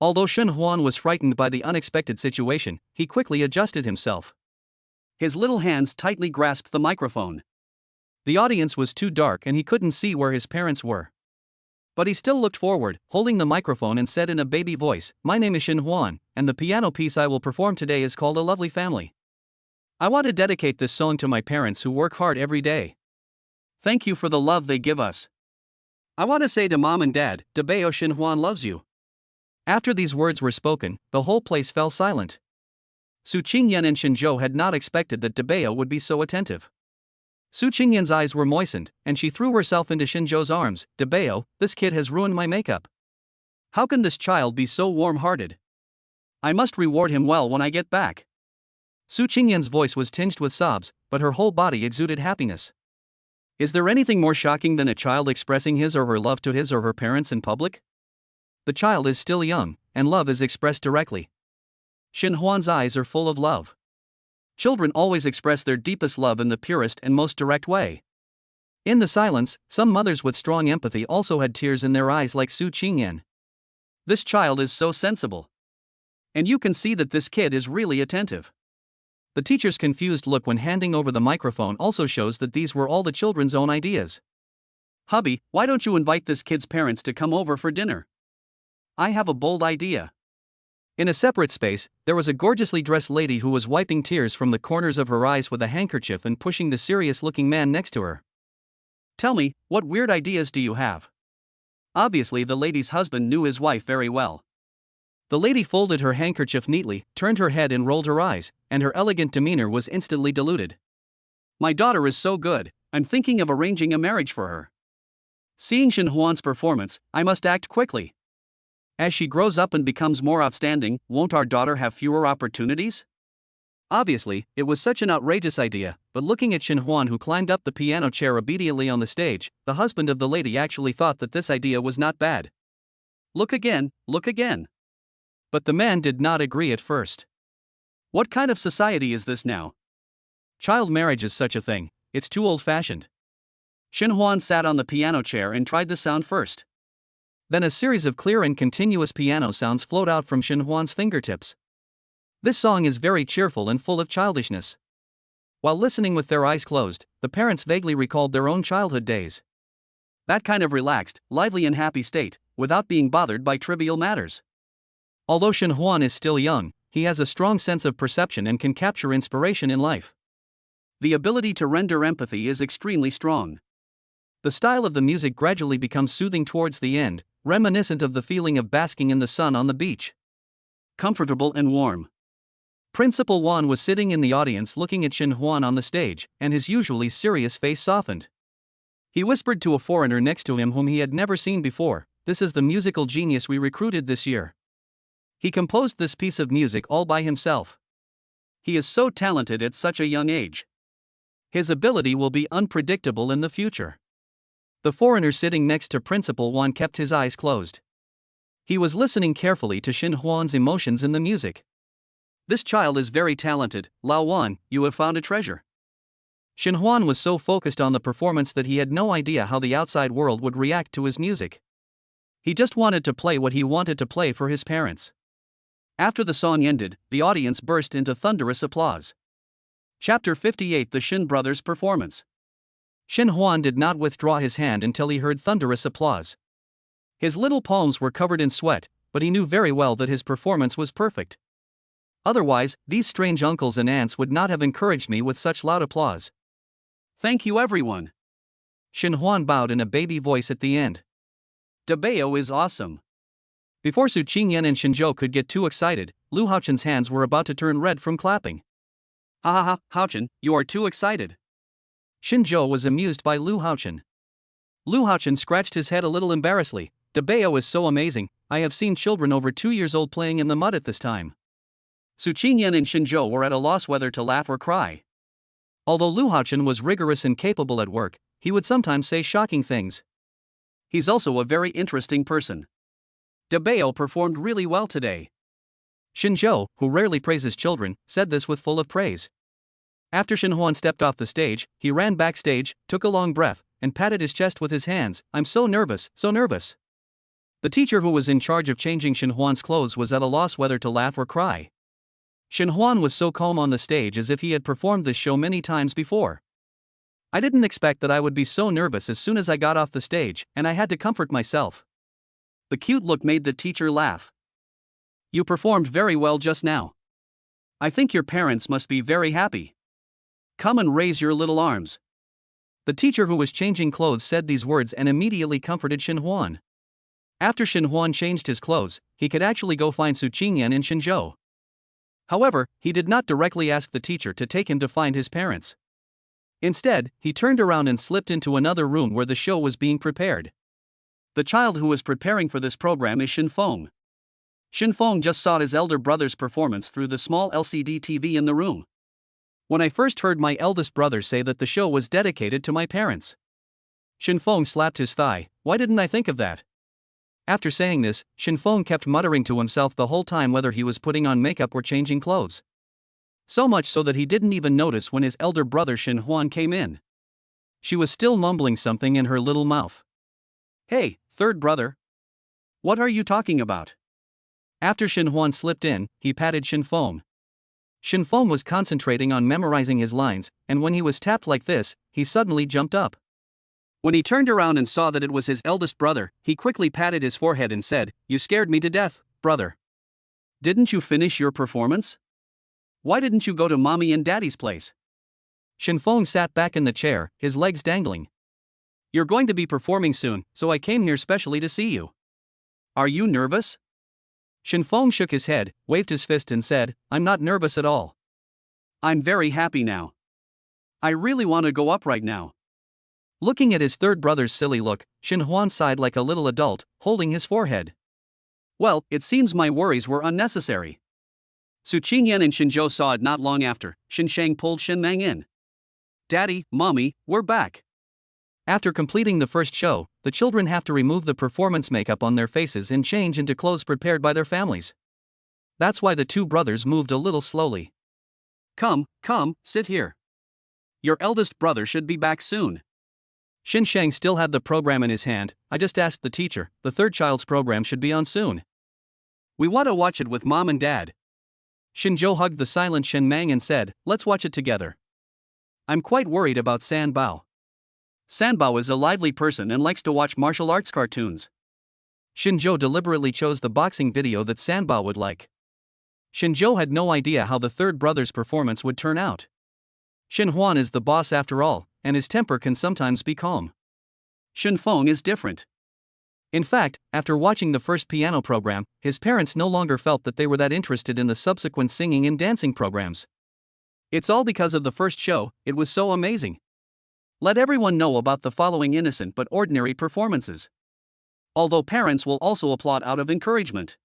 B: Although Shen Huan was frightened by the unexpected situation, he quickly adjusted himself. His little hands tightly grasped the microphone. The audience was too dark and he couldn't see where his parents were. But he still looked forward, holding the microphone and said in a baby voice, "My name is Shen Huan, and the piano piece I will perform today is called A Lovely Family. I want to dedicate this song to my parents who work hard every day. Thank you for the love they give us. I want to say to mom and dad, Debeo Shinhuan loves you.
A: After these words were spoken, the whole place fell silent. Su Qingyan and Shinzhou had not expected that Debeo would be so attentive. Su Qingyan's eyes were moistened, and she threw herself into Shinzhou's arms. Debeo, this kid has ruined my makeup. How can this child be so warm-hearted? I must reward him well when I get back. Su Qingyan's voice was tinged with sobs, but her whole body exuded happiness. Is there anything more shocking than a child expressing his or her love to his or her parents in public? The child is still young, and love is expressed directly. Shinhuan's eyes are full of love. Children always express their deepest love in the purest and most direct way. In the silence, some mothers with strong empathy also had tears in their eyes like Su Qingyan. This child is so sensible. And you can see that this kid is really attentive. The teacher's confused look when handing over the microphone also shows that these were all the children's own ideas. Hubby, why don't you invite this kid's parents to come over for dinner? I have a bold idea. In a separate space, there was a gorgeously dressed lady who was wiping tears from the corners of her eyes with a handkerchief and pushing the serious-looking man next to her. Tell me, what weird ideas do you have? Obviously, the lady's husband knew his wife very well. The lady folded her handkerchief neatly, turned her head and rolled her eyes, and her elegant demeanor was instantly diluted. My daughter is so good, I'm thinking of arranging a marriage for her. Seeing Shinhuan's performance, I must act quickly. As she grows up and becomes more outstanding, won't our daughter have fewer opportunities? Obviously, it was such an outrageous idea, but looking at Shinhuan, who climbed up the piano chair obediently on the stage, the husband of the lady actually thought that this idea was not bad. Look again, look again. But the man did not agree at first. What kind of society is this now? Child marriage is such a thing, it's too old-fashioned. Shinhuan sat on the piano chair and tried the sound first. Then a series of clear and continuous piano sounds flowed out from Shinhuan's fingertips. This song is very cheerful and full of childishness. While listening with their eyes closed, the parents vaguely recalled their own childhood days. That kind of relaxed, lively and happy state, without being bothered by trivial matters. Although Shinhuan is still young, he has a strong sense of perception and can capture inspiration in life. The ability to render empathy is extremely strong. The style of the music gradually becomes soothing towards the end, reminiscent of the feeling of basking in the sun on the beach. Comfortable and warm. Principal Wan was sitting in the audience looking at Shinhuan on the stage, and his usually serious face softened. He whispered to a foreigner next to him whom he had never seen before, "This is the musical genius we recruited this year. He composed this piece of music all by himself. He is so talented at such a young age. His ability will be unpredictable in the future." The foreigner sitting next to Principal Wan kept his eyes closed. He was listening carefully to Shinhuan's emotions in the music. This child is very talented, Lao Wan, you have found a treasure. Shinhuan was so focused on the performance that he had no idea how the outside world would react to his music. He just wanted to play what he wanted to play for his parents. After the song ended, the audience burst into thunderous applause. Chapter 58: The Shin Brothers' Performance. Shinhuan did not withdraw his hand until he heard thunderous applause. His little palms were covered in sweat, but he knew very well that his performance was perfect. Otherwise, these strange uncles and aunts would not have encouraged me with such loud applause. Thank you everyone. Shinhuan bowed in a baby voice at the end. Debeo is awesome. Before Su Qingyan and Shinzhou could get too excited, Lu Haochen's hands were about to turn red from clapping. Ha ha ha, Haochen, you are too excited. Shinzhou was amused by Lu Haochen. Lu Haochen scratched his head a little embarrassedly. Debeo is so amazing, I have seen children over 2 years old playing in the mud at this time. Su Qingyan and Shinzhou were at a loss whether to laugh or cry. Although Lu Haochen was rigorous and capable at work, he would sometimes say shocking things. He's also a very interesting person. Debeo performed really well today. Shinzhou, who rarely praises children, said this with full of praise. After Shinhuan stepped off the stage, he ran backstage, took a long breath, and patted his chest with his hands. I'm so nervous, so nervous. The teacher who was in charge of changing Shinhuan's clothes was at a loss whether to laugh or cry. Shinhuan was so calm on the stage as if he had performed this show many times before. I didn't expect that I would be so nervous as soon as I got off the stage, and I had to comfort myself. The cute look made the teacher laugh. You performed very well just now. I think your parents must be very happy. Come and raise your little arms. The teacher who was changing clothes said these words and immediately comforted Xinhuan. After Xinhuan changed his clothes, he could actually go find Su Qingyan in Shenzhou. However, he did not directly ask the teacher to take him to find his parents. Instead, he turned around and slipped into another room where the show was being prepared. The child who was preparing for this program is Xinfeng. Xinfeng just saw his elder brother's performance through the small LCD TV in the room. When I first heard my eldest brother say that the show was dedicated to my parents, Xinfeng slapped his thigh. Why didn't I think of that? After saying this, Xinfeng kept muttering to himself the whole time whether he was putting on makeup or changing clothes. So much so that he didn't even notice when his elder brother Xinhuan came in. She was still mumbling something in her little mouth. "Hey, third brother. What are you talking about?" After Xinhuan slipped in, he patted Xinfeng. Xinfeng was concentrating on memorizing his lines, and when he was tapped like this, he suddenly jumped up. When he turned around and saw that it was his eldest brother, he quickly patted his forehead and said, "You scared me to death, brother. Didn't you finish your performance? Why didn't you go to mommy and daddy's place?" Xinfeng sat back in the chair, his legs dangling. "You're going to be performing soon, so I came here specially to see you. Are you nervous?" Xinfeng shook his head, waved his fist and said, "I'm not nervous at all. I'm very happy now. I really want to go up right now." Looking at his third brother's silly look, Xinhuan sighed like a little adult, holding his forehead. "Well, it seems my worries were unnecessary." Su Qingyan and Xinzhou saw it not long after. Xinsheng pulled Xinmang in. "Daddy, Mommy, we're back." After completing the first show, the children have to remove the performance makeup on their faces and change into clothes prepared by their families. That's why the two brothers moved a little slowly. Come, sit here. Your eldest brother should be back soon." Xinsheng still had the program in his hand. "I just asked the teacher, the third child's program should be on soon. We want to watch it with mom and dad." Xinzhou hugged the silent Xinmang and said, "Let's watch it together. I'm quite worried about Sanbao. Sanbao is a lively person and likes to watch martial arts cartoons." Xinzhou deliberately chose the boxing video that Sanbao would like. Xinzhou had no idea how the third brother's performance would turn out. Xinhuan is the boss after all, and his temper can sometimes be calm. Xinfeng is different. In fact, after watching the first piano program, his parents no longer felt that they were that interested in the subsequent singing and dancing programs. It's all because of the first show. It was so amazing. Let everyone know about the following innocent but ordinary performances. Although parents will also applaud out of encouragement.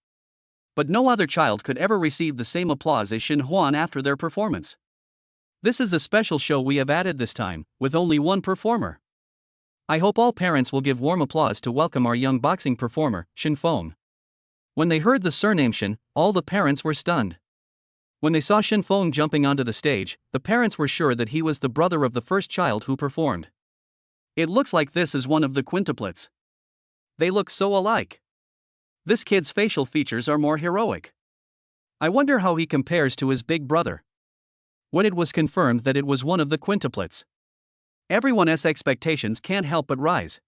A: But no other child could ever receive the same applause as Xinhuan after their performance. This is a special show we have added this time, with only one performer. I hope all parents will give warm applause to welcome our young boxing performer, Xinfeng. When they heard the surname Xin, all the parents were stunned. When they saw Xinfeng jumping onto the stage, the parents were sure that he was the brother of the first child who performed. It looks like this is one of the quintuplets. They look so alike. This kid's facial features are more heroic. I wonder how he compares to his big brother. When it was confirmed that it was one of the quintuplets, everyone's expectations can't help but rise.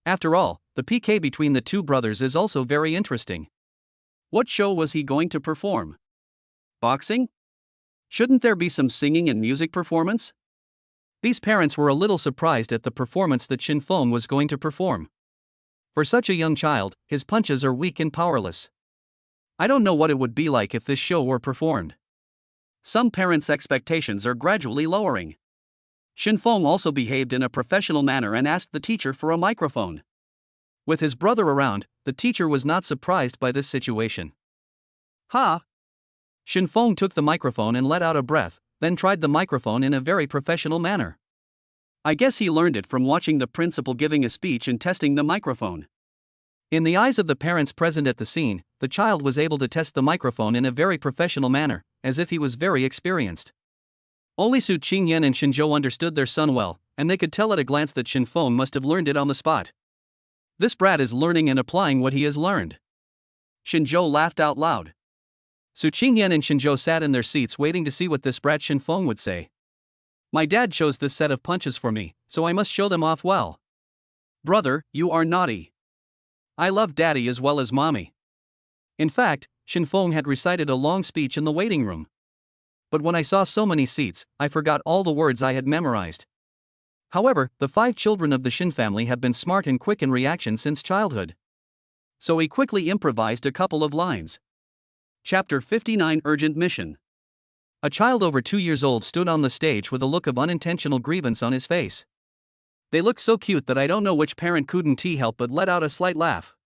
A: After all, the PK between the two brothers is also very interesting. What show was he going to perform? Boxing? Shouldn't there be some singing and music performance? These parents were a little surprised at the performance that Xinfeng was going to perform. For such a young child, his punches are weak and powerless. I don't know what it would be like if this show were performed. Some parents' expectations are gradually lowering. Xinfeng also behaved in a professional manner and asked the teacher for a microphone. With his brother around, the teacher was not surprised by this situation. "Ha!" Xinfeng took the microphone and let out a breath, then tried the microphone in a very professional manner. I guess he learned it from watching the principal giving a speech and testing the microphone. In the eyes of the parents present at the scene, the child was able to test the microphone in a very professional manner, as if he was very experienced. Only Su Qingyan and Xinzhou understood their son well, and they could tell at a glance that Xinfeng must have learned it on the spot. This brat is learning and applying what he has learned. Xinzhou laughed out loud. Su Qingyan and Xinzhou sat in their seats waiting to see what this brat Xinfeng would say. My dad chose this set of punches for me, so I must show them off well. Brother, you are naughty. I love daddy as well as mommy. In fact, Xinfeng had recited a long speech in the waiting room. But when I saw so many seats, I forgot all the words I had memorized. However, the 5 children of the Shin family have been smart and quick in reaction since childhood.
B: So he quickly improvised a couple of lines. Chapter 59 Urgent Mission.
A: A child over 2 years old stood on the stage with a look of unintentional grievance on his face.
B: They look so cute that I don't know which parent couldn't help but let out a slight laugh.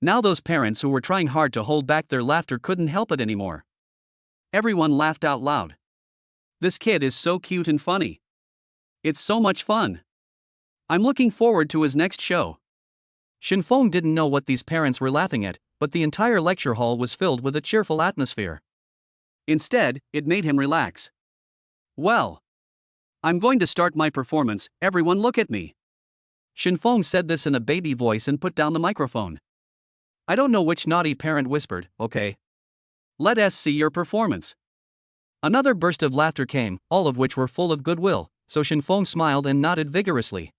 B: Now those parents who were trying hard to hold back their laughter couldn't help it anymore. Everyone laughed out loud. This kid is so cute and funny. It's so much fun. I'm looking forward to his next show.
A: Shinfeng didn't know what these parents were laughing at, but the entire lecture hall was filled with a cheerful atmosphere.
B: Instead, it made him relax. Well, I'm going to start my performance, everyone look at me.
A: Shinfeng said this in a baby voice and put down the microphone.
B: I don't know which naughty parent whispered, okay. Let us see your performance.
A: Another burst of laughter came, all of which were full of goodwill, so Shinfeng smiled and nodded vigorously.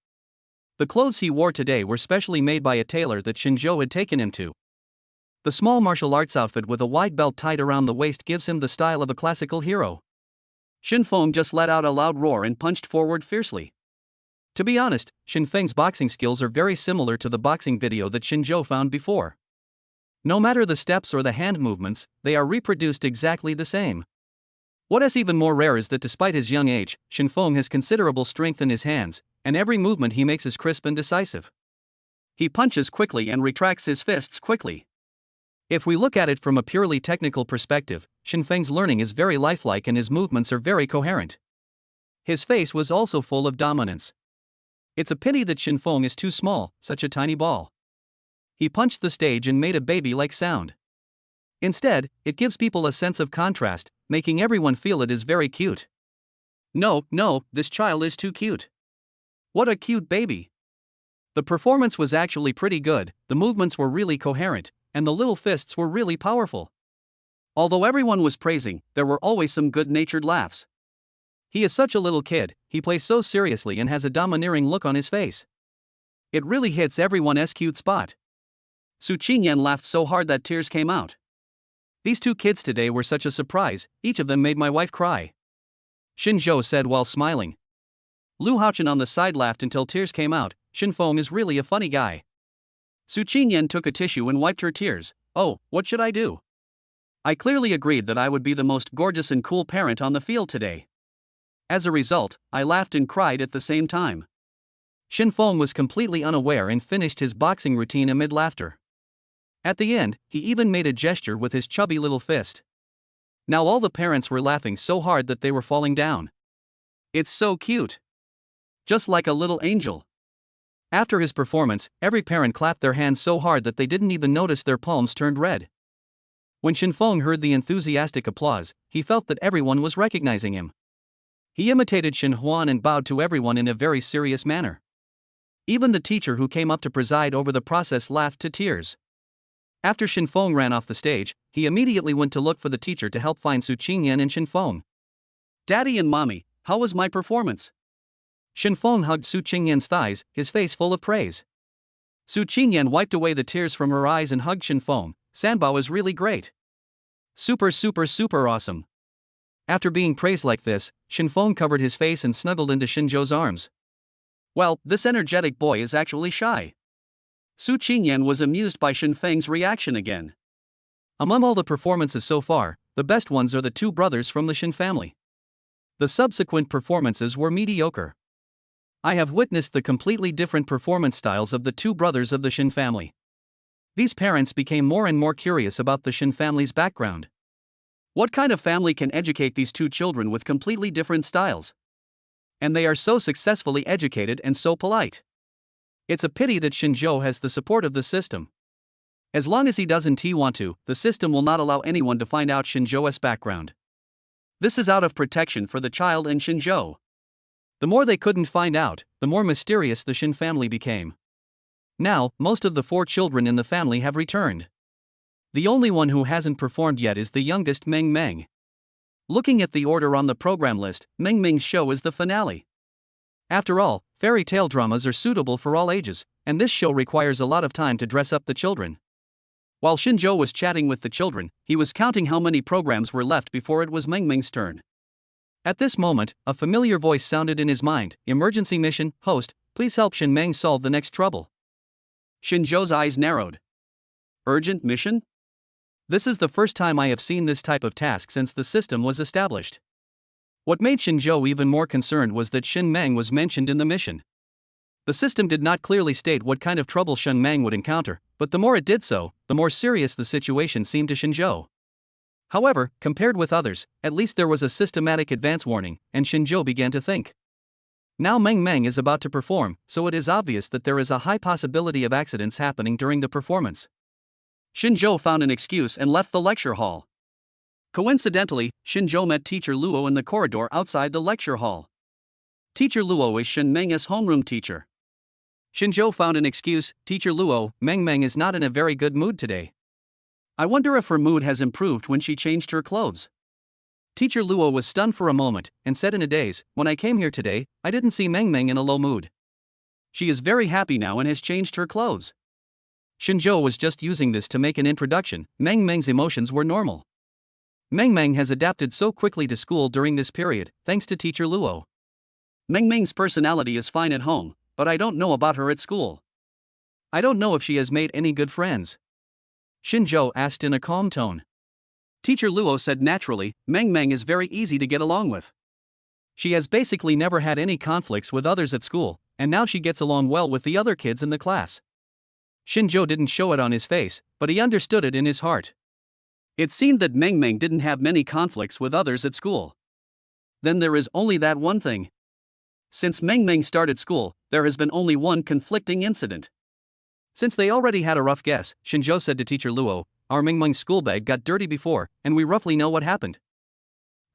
A: The clothes he wore today were specially made by a tailor that Shinzhou had taken him to. The small martial arts outfit with a wide belt tied around the waist gives him the style of a classical hero.
B: Shinfeng just let out a loud roar and punched forward fiercely.
A: To be honest, Shinfeng's boxing skills are very similar to the boxing video that Shinzhou found before. No matter the steps or the hand movements, they are reproduced exactly the same. What is even more rare is that despite his young age, Shinfeng has considerable strength in his hands, and every movement he makes is crisp and decisive.
B: He punches quickly and retracts his fists quickly.
A: If we look at it from a purely technical perspective, Shinfeng's learning is very lifelike and his movements are very coherent. His face was also full of dominance. It's a pity that Shinfeng is too small, such a tiny ball. He punched the stage and made a baby-like sound. Instead, it gives people a sense of contrast, making everyone feel it is very cute.
B: No, this child is too cute. What a cute baby.
A: The performance was actually pretty good, the movements were really coherent, and the little fists were really powerful.
B: Although everyone was praising, there were always some good-natured laughs.
A: He is such a little kid, he plays so seriously and has a domineering look on his face. It really hits everyone's cute spot.
B: Su Qingyan laughed so hard that tears came out.
A: These 2 kids today were such a surprise, each of them made my wife cry. Shinzhou said while smiling.
B: Lu Haochen on the side laughed until tears came out.
A: Shinfeng is really a funny guy.
B: Su Qingyan took a tissue and wiped her tears. Oh, what should I do? I clearly agreed that I would be the most gorgeous and cool parent on the field today. As a result, I laughed and cried at the same time.
A: Shinfeng was completely unaware and finished his boxing routine amid laughter. At the end, he even made a gesture with his chubby little fist. Now all the parents were laughing so hard that they were falling down.
B: It's so cute. Just like a little angel.
A: After his performance, every parent clapped their hands so hard that they didn't even notice their palms turned red. When Shinfeng heard the enthusiastic applause, he felt that everyone was recognizing him. He imitated Shin Huan and bowed to everyone in a very serious manner. Even the teacher who came up to preside over the process laughed to tears. After Shinfeng ran off the stage, he immediately went to look for the teacher to help find Su Qingyan and Shinfeng.
B: Daddy and Mommy, how was my performance?
A: Shinfeng hugged Su Qingyan's thighs, his face full of praise. Su Qingyan wiped away the tears from her eyes and hugged Shinfeng. Sanbao is really great. Super awesome. After being praised like this, Shinfeng covered his face and snuggled into Shinzhou's arms.
B: Well, this energetic boy is actually shy. Su Qingyan was amused by Shinfeng's reaction again.
A: Among all the performances so far, the best ones are the 2 brothers from the Shin family. The subsequent performances were mediocre. I have witnessed the completely different performance styles of the 2 brothers of the Shin family. These parents became more and more curious about the Shin family's background.
B: What kind of family can educate these 2 children with completely different styles? And they are so successfully educated and so polite.
A: It's a pity that Shinzhou has the support of the system. As long as he doesn't want to, the system will not allow anyone to find out Shinzhou's background.
B: This is out of protection for the child and Shinzhou.
A: The more they couldn't find out, the more mysterious the Shin family became. Now, most of the 4 children in the family have returned. The only one who hasn't performed yet is the youngest Meng Meng. Looking at the order on the program list, Meng Meng's show is the finale. After all, fairy tale dramas are suitable for all ages, and this show requires a lot of time to dress up the children. While Shinzhou was chatting with the children, he was counting how many programs were left before it was Meng Meng's turn. At this moment, a familiar voice sounded in his mind. Emergency mission, host, please help Shin Meng solve the next trouble.
B: Shinzhou's eyes narrowed. Urgent mission?
A: This is the first time I have seen this type of task since the system was established. What made Shinzhou even more concerned was that Shin Meng was mentioned in the mission. The system did not clearly state what kind of trouble Shin Meng would encounter, but the more it did so, the more serious the situation seemed to Shinzhou. However, compared with others, at least there was a systematic advance warning, and Shinzhou began to think. Now Meng is about to perform, so it is obvious that there is a high possibility of accidents happening during the performance.
B: Shinzhou found an excuse and left the lecture hall. Coincidentally, Shinzhou met Teacher Luo in the corridor outside the lecture hall. Teacher Luo is Shin Meng's homeroom teacher.
A: Shinzhou found an excuse. Teacher Luo, Meng is not in a very good mood today.
B: I wonder if her mood has improved when she changed her clothes.
A: Teacher Luo was stunned for a moment, and said in a daze, when I came here today, I didn't see Meng in a low mood.
B: She is very happy now and has changed her clothes.
A: Shinzhou was just using this to make an introduction. Meng's emotions were normal. Meng has adapted so quickly to school during this period, thanks to Teacher Luo.
B: Meng's personality is fine at home, but I don't know about her at school.
A: I don't know if she has made any good friends. Shinzhou asked in a calm tone.
B: Teacher Luo said naturally, Meng is very easy to get along with.
A: She has basically never had any conflicts with others at school, and now she gets along well with the other kids in the class. Shinzhou didn't show it on his face, but he understood it in his heart.
B: It seemed that Meng didn't have many conflicts with others at school. Then there is only that one thing. Since Meng started school, there has been only one conflicting incident.
A: Since they already had a rough guess, Shinzhou said to Teacher Luo, our Meng's school bag got dirty before, and we roughly know what happened.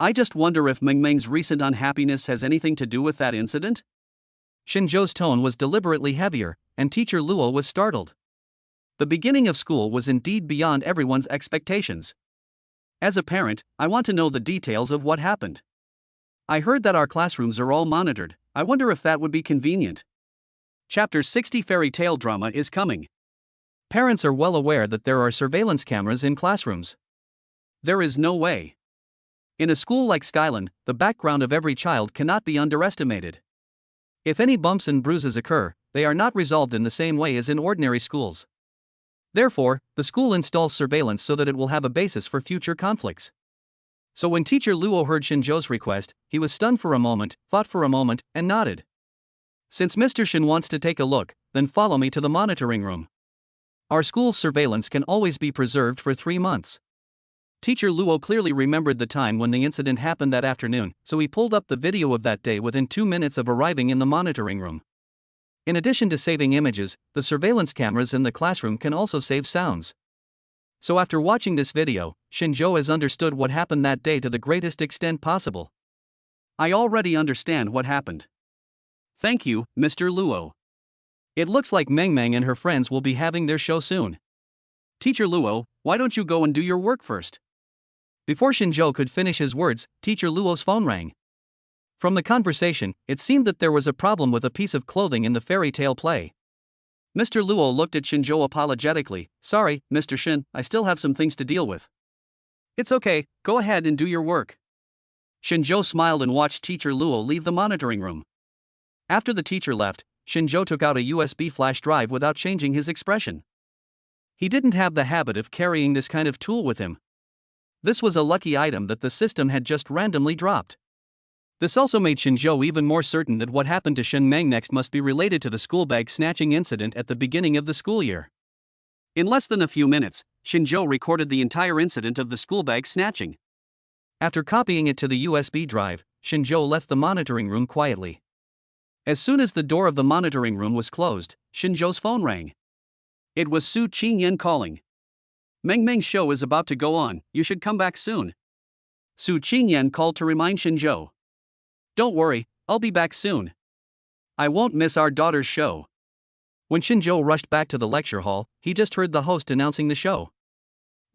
B: I just wonder if Meng's recent unhappiness has anything to do with that incident?
A: Shinzhou's tone was deliberately heavier, and Teacher Luo was startled. The beginning of school was indeed beyond everyone's expectations. As a parent, I want to know the details of what happened. I heard that our classrooms are all monitored. I wonder if that would be convenient.
B: Chapter 60 Fairy Tale Drama is coming.
A: Parents are well aware that there are surveillance cameras in classrooms.
B: There is no way. In a school like Skyland, the background of every child cannot be underestimated.
A: If any bumps and bruises occur, they are not resolved in the same way as in ordinary schools. Therefore, the school installs surveillance so that it will have a basis for future conflicts. So when Teacher Luo heard Shinzhou's request, he was stunned for a moment, thought for a moment, and nodded. Since Mr. Shin wants to take a look, then follow me to the monitoring room. Our school's surveillance can always be preserved for 3 months. Teacher Luo clearly remembered the time when the incident happened that afternoon, so he pulled up the video of that day within 2 minutes of arriving in the monitoring room. In addition to saving images, the surveillance cameras in the classroom can also save sounds. So after watching this video, Shinzhou has understood what happened that day to the greatest extent possible.
B: I already understand what happened. Thank you, Mr. Luo.
A: It looks like Meng and her friends will be having their show soon.
B: Teacher Luo, why don't you go and do your work first?
A: Before Shinzhou could finish his words, Teacher Luo's phone rang. From the conversation, it seemed that there was a problem with a piece of clothing in the fairy tale play.
B: Mr. Luo looked at Shinzhou apologetically. Sorry, Mr. Shin, I still have some things to deal with.
A: It's okay, go ahead and do your work.
B: Shinzhou smiled and watched Teacher Luo leave the monitoring room.
A: After the teacher left, Shinzhou took out a USB flash drive without changing his expression. He didn't have the habit of carrying this kind of tool with him. This was a lucky item that the system had just randomly dropped. This also made Shinzhou even more certain that what happened to Shin Meng next must be related to the school bag snatching incident at the beginning of the school year.
B: In less than a few minutes, Shinzhou recorded the entire incident of the school bag snatching.
A: After copying it to the USB drive, Shinzhou left the monitoring room quietly. As soon as the door of the monitoring room was closed, Shinzhou's phone rang. It was Su Qingyan calling.
B: Meng's show is about to go on, you should come back soon.
A: Su Qingyan called to remind Shinzhou.
B: Don't worry, I'll be back soon. I won't miss our daughter's show.
A: When Shinzhou rushed back to the lecture hall, he just heard the host announcing the show.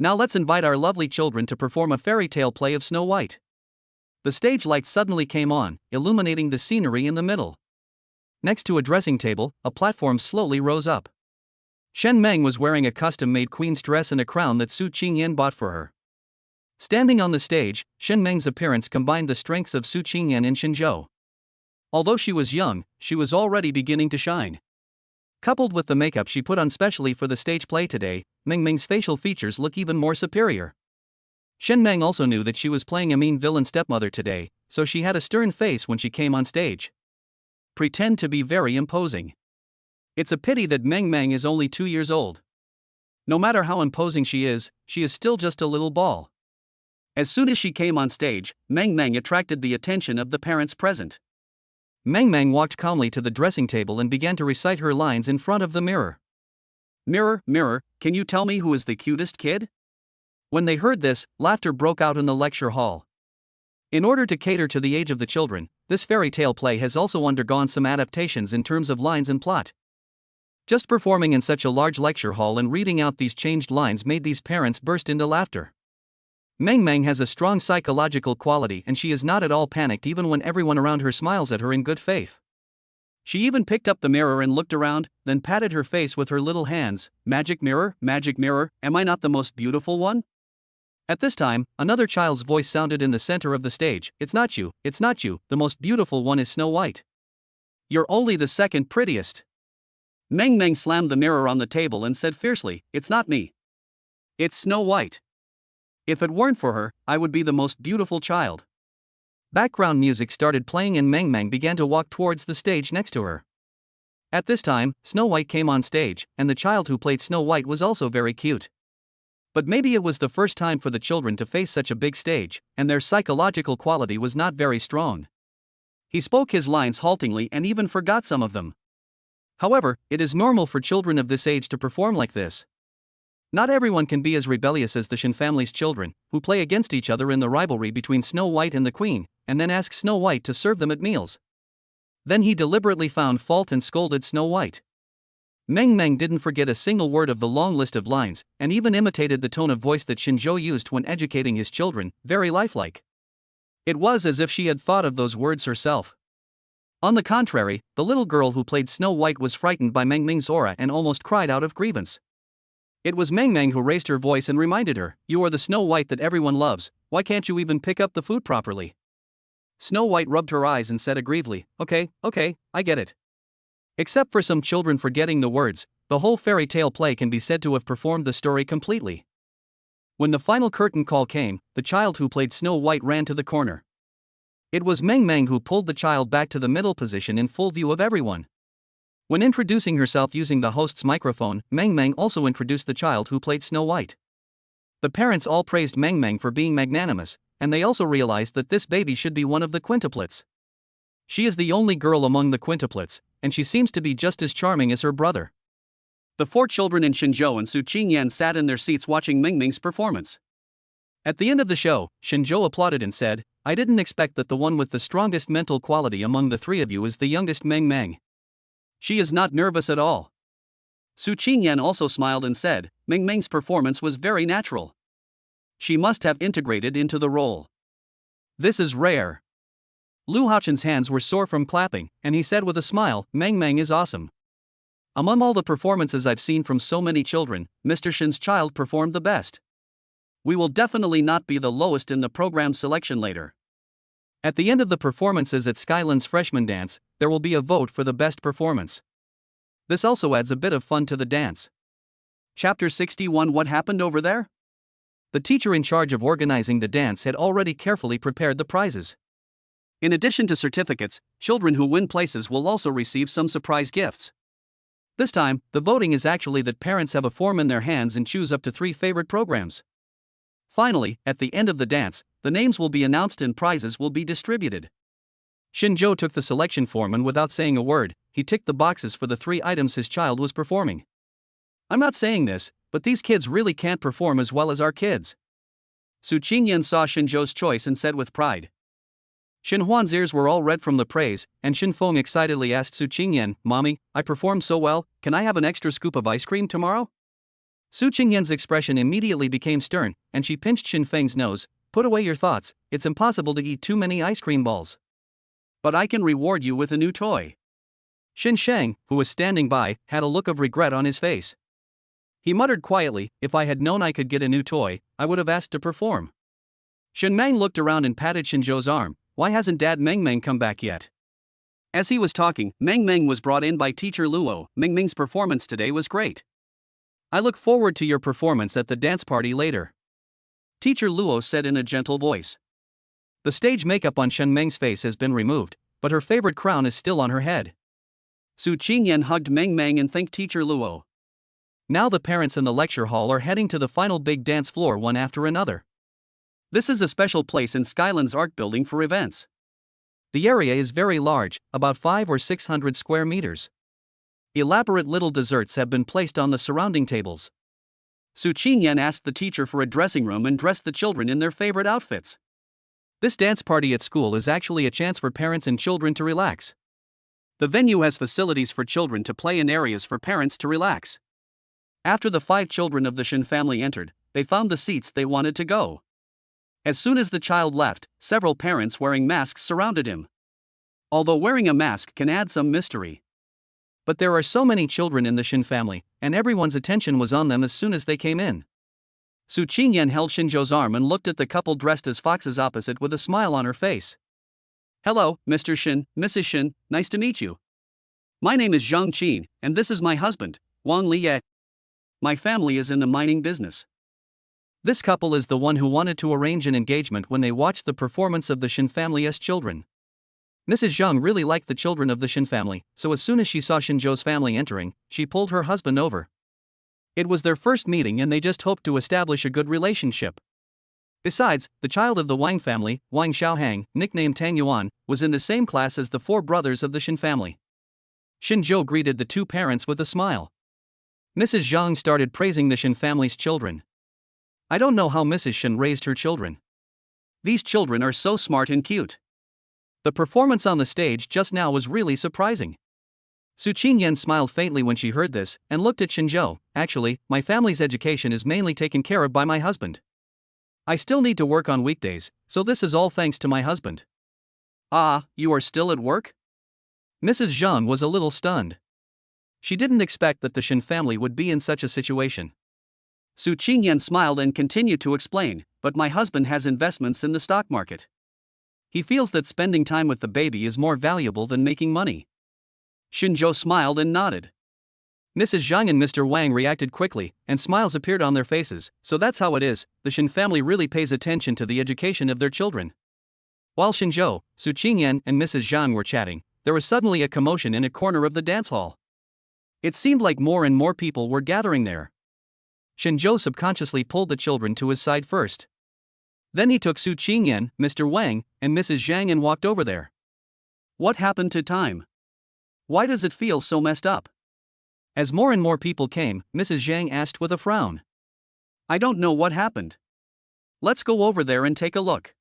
A: Now let's invite our lovely children to perform a fairy tale play of Snow White. The stage lights suddenly came on, illuminating the scenery in the middle. Next to a dressing table, a platform slowly rose up. Shen Meng was wearing a custom-made queen's dress and a crown that Su Qingyan bought for her. Standing on the stage, Shen Meng's appearance combined the strengths of Su Qingyan and Shinzhou. Although she was young, she was already beginning to shine. Coupled with the makeup she put on specially for the stage play today, Meng Meng's facial features look even more superior. Shen Meng also knew that she was playing a mean villain stepmother today, so she had a stern face when she came on stage. Pretend to be very imposing. It's a pity that Meng Meng is only 2 years old. No matter how imposing she is still just a little ball. As soon as she came on stage, Meng Meng attracted the attention of the parents present. Meng Meng walked calmly to the dressing table and began to recite her lines in front of the mirror. Mirror, mirror, can you tell me who is the cutest kid? When they heard this, laughter broke out in the lecture hall. In order to cater to the age of the children, this fairy tale play has also undergone some adaptations in terms of lines and plot. Just performing in such a large lecture hall and reading out these changed lines made these parents burst into laughter. Meng Meng has a strong psychological quality and she is not at all panicked even when everyone around her smiles at her in good faith. She even picked up the mirror and looked around, then patted her face with her little hands. Magic mirror, am I not the most beautiful one? At this time, another child's voice sounded in the center of the stage. It's not you, the most beautiful one is Snow White. You're only the second prettiest. Meng Meng slammed the mirror on the table and said fiercely, it's not me. It's Snow White. If it weren't for her, I would be the most beautiful child. Background music started playing and Meng Meng began to walk towards the stage next to her. At this time, Snow White came on stage, and the child who played Snow White was also very cute. But maybe it was the first time for the children to face such a big stage, and their psychological quality was not very strong. He spoke his lines haltingly and even forgot some of them. However, it is normal for children of this age to perform like this. Not everyone can be as rebellious as the Shen family's children, who play against each other in the rivalry between Snow White and the Queen, and then ask Snow White to serve them at meals. Then he deliberately found fault and scolded Snow White. Meng Meng didn't forget a single word of the long list of lines, and even imitated the tone of voice that Shinzhou used when educating his children, very lifelike. It was as if she had thought of those words herself. On the contrary, the little girl who played Snow White was frightened by Meng Meng's aura and almost cried out of grievance. It was Meng Meng who raised her voice and reminded her, you are the Snow White that everyone loves, why can't you even pick up the food properly? Snow White rubbed her eyes and said aggrievedly, okay, I get it. Except for some children forgetting the words, the whole fairy tale play can be said to have performed the story completely. When the final curtain call came, the child who played Snow White ran to the corner. It was Meng Meng who pulled the child back to the middle position in full view of everyone. When introducing herself using the host's microphone, Meng Meng also introduced the child who played Snow White. The parents all praised Meng Meng for being magnanimous, and they also realized that this baby should be one of the quintuplets. She is the only girl among the quintuplets, and she seems to be just as charming as her brother. The 4 children in Shinzhou and Su Qingyan sat in their seats watching Meng Meng's performance. At the end of the show, Shinzhou applauded and said, I didn't expect that the one with the strongest mental quality among the 3 of you is the youngest Meng Meng. She is not nervous at all. Su Qingyan also smiled and said, Meng Meng's performance was very natural. She must have integrated into the role. This is rare. Lu Haochen's hands were sore from clapping, and he said with a smile, Meng Meng is awesome. Among all the performances I've seen from so many children, Mr. Shen's child performed the best. We will definitely not be the lowest in the program's selection later. At the end of the performances at Skyland's freshman dance, there will be a vote for the best performance. This also adds a bit of fun to the dance. Chapter 61 What happened over there? The teacher in charge of organizing the dance had already carefully prepared the prizes. In addition to certificates, children who win places will also receive some surprise gifts. This time, the voting is actually that parents have a form in their hands and choose up to 3 favorite programs. Finally, at the end of the dance, the names will be announced and prizes will be distributed. Shinzhou took the selection form and without saying a word, he ticked the boxes for the 3 items his child was performing. I'm not saying this, but these kids really can't perform as well as our kids. Su Qingyan saw Shinzhou's choice and said with pride. Shin Huan's ears were all red from the praise, and Shin Feng excitedly asked Su Qingyan, Mommy, I performed so well, can I have an extra scoop of ice cream tomorrow? Su Qingyan's expression immediately became stern, and she pinched Shin Feng's nose. Put away your thoughts, it's impossible to eat too many ice cream balls. But I can reward you with a new toy. Shin Sheng, who was standing by, had a look of regret on his face. He muttered quietly, if I had known I could get a new toy, I would have asked to perform.
B: Shen Meng looked around and patted Shinzhou's arm. Why hasn't Dad Meng Meng come back yet? As he was talking, Meng Meng was brought in by teacher Luo. Meng Meng's performance today was great. I look forward to your performance at the dance party later. Teacher Luo said in a gentle voice. The stage makeup on Shen Meng's face has been removed, but her favorite crown is still on her head. Su Qingyan hugged Meng Meng and thanked teacher Luo. Now the parents in the lecture hall are heading to the final big dance floor one after another. This is a special place in Skyland's art building for events. The area is very large, about 500 or 600 square meters. Elaborate little desserts have been placed on the surrounding tables. Su Qingyan asked the teacher for a dressing room and dressed the children in their favorite outfits. This dance party at school is actually a chance for parents and children to relax. The venue has facilities for children to play and areas for parents to relax. After the 5 children of the Shen family entered, they found the seats they wanted to go. As soon as the child left, several parents wearing masks surrounded him. Although wearing a mask can add some mystery. But there are so many children in the Shen family, and everyone's attention was on them as soon as they came in. Su Qingyan held Shinzhou's arm and looked at the couple dressed as foxes opposite with a smile on her face. Hello, Mr. Shen, Mrs. Shen, nice to meet you. My name is Zhang Qin, and this is my husband, Wang Liye. My family is in the mining business. This couple is the one who wanted to arrange an engagement when they watched the performance of the Shen family as children. Mrs. Zhang really liked the children of the Shen family, so as soon as she saw Shinzhou's family entering, she pulled her husband over. It was their first meeting and they just hoped to establish a good relationship. Besides, the child of the Wang family, Wang Xiaohang, nicknamed Tang Yuan, was in the same class as the 4 brothers of the Shen family. Shinzhou greeted the 2 parents with a smile. Mrs. Zhang started praising the Shen family's children. I don't know how Mrs. Shen raised her children. These children are so smart and cute. The performance on the stage just now was really surprising. Su Qingyan smiled faintly when she heard this, and looked at Shinzhou. Actually, my family's education is mainly taken care of by my husband. I still need to work on weekdays, so this is all thanks to my husband. Ah, you are still at work? Mrs. Zhang was a little stunned. She didn't expect that the Shen family would be in such a situation. Su Qingyan smiled and continued to explain, but my husband has investments in the stock market. He feels that spending time with the baby is more valuable than making money. Shinzhou smiled and nodded. Mrs. Zhang and Mr. Wang reacted quickly, and smiles appeared on their faces. So that's how it is, the Shen family really pays attention to the education of their children. While Shinzhou, Su Qingyan and Mrs. Zhang were chatting, there was suddenly a commotion in a corner of the dance hall. It seemed like more and more people were gathering there. Shinzhou subconsciously pulled the children to his side first. Then he took Su Qingyan, Mr. Wang, and Mrs. Zhang and walked over there. What happened to time? Why does it feel so messed up? As more and more people came, Mrs. Zhang asked with a frown. I don't know what happened. Let's go over there and take a look.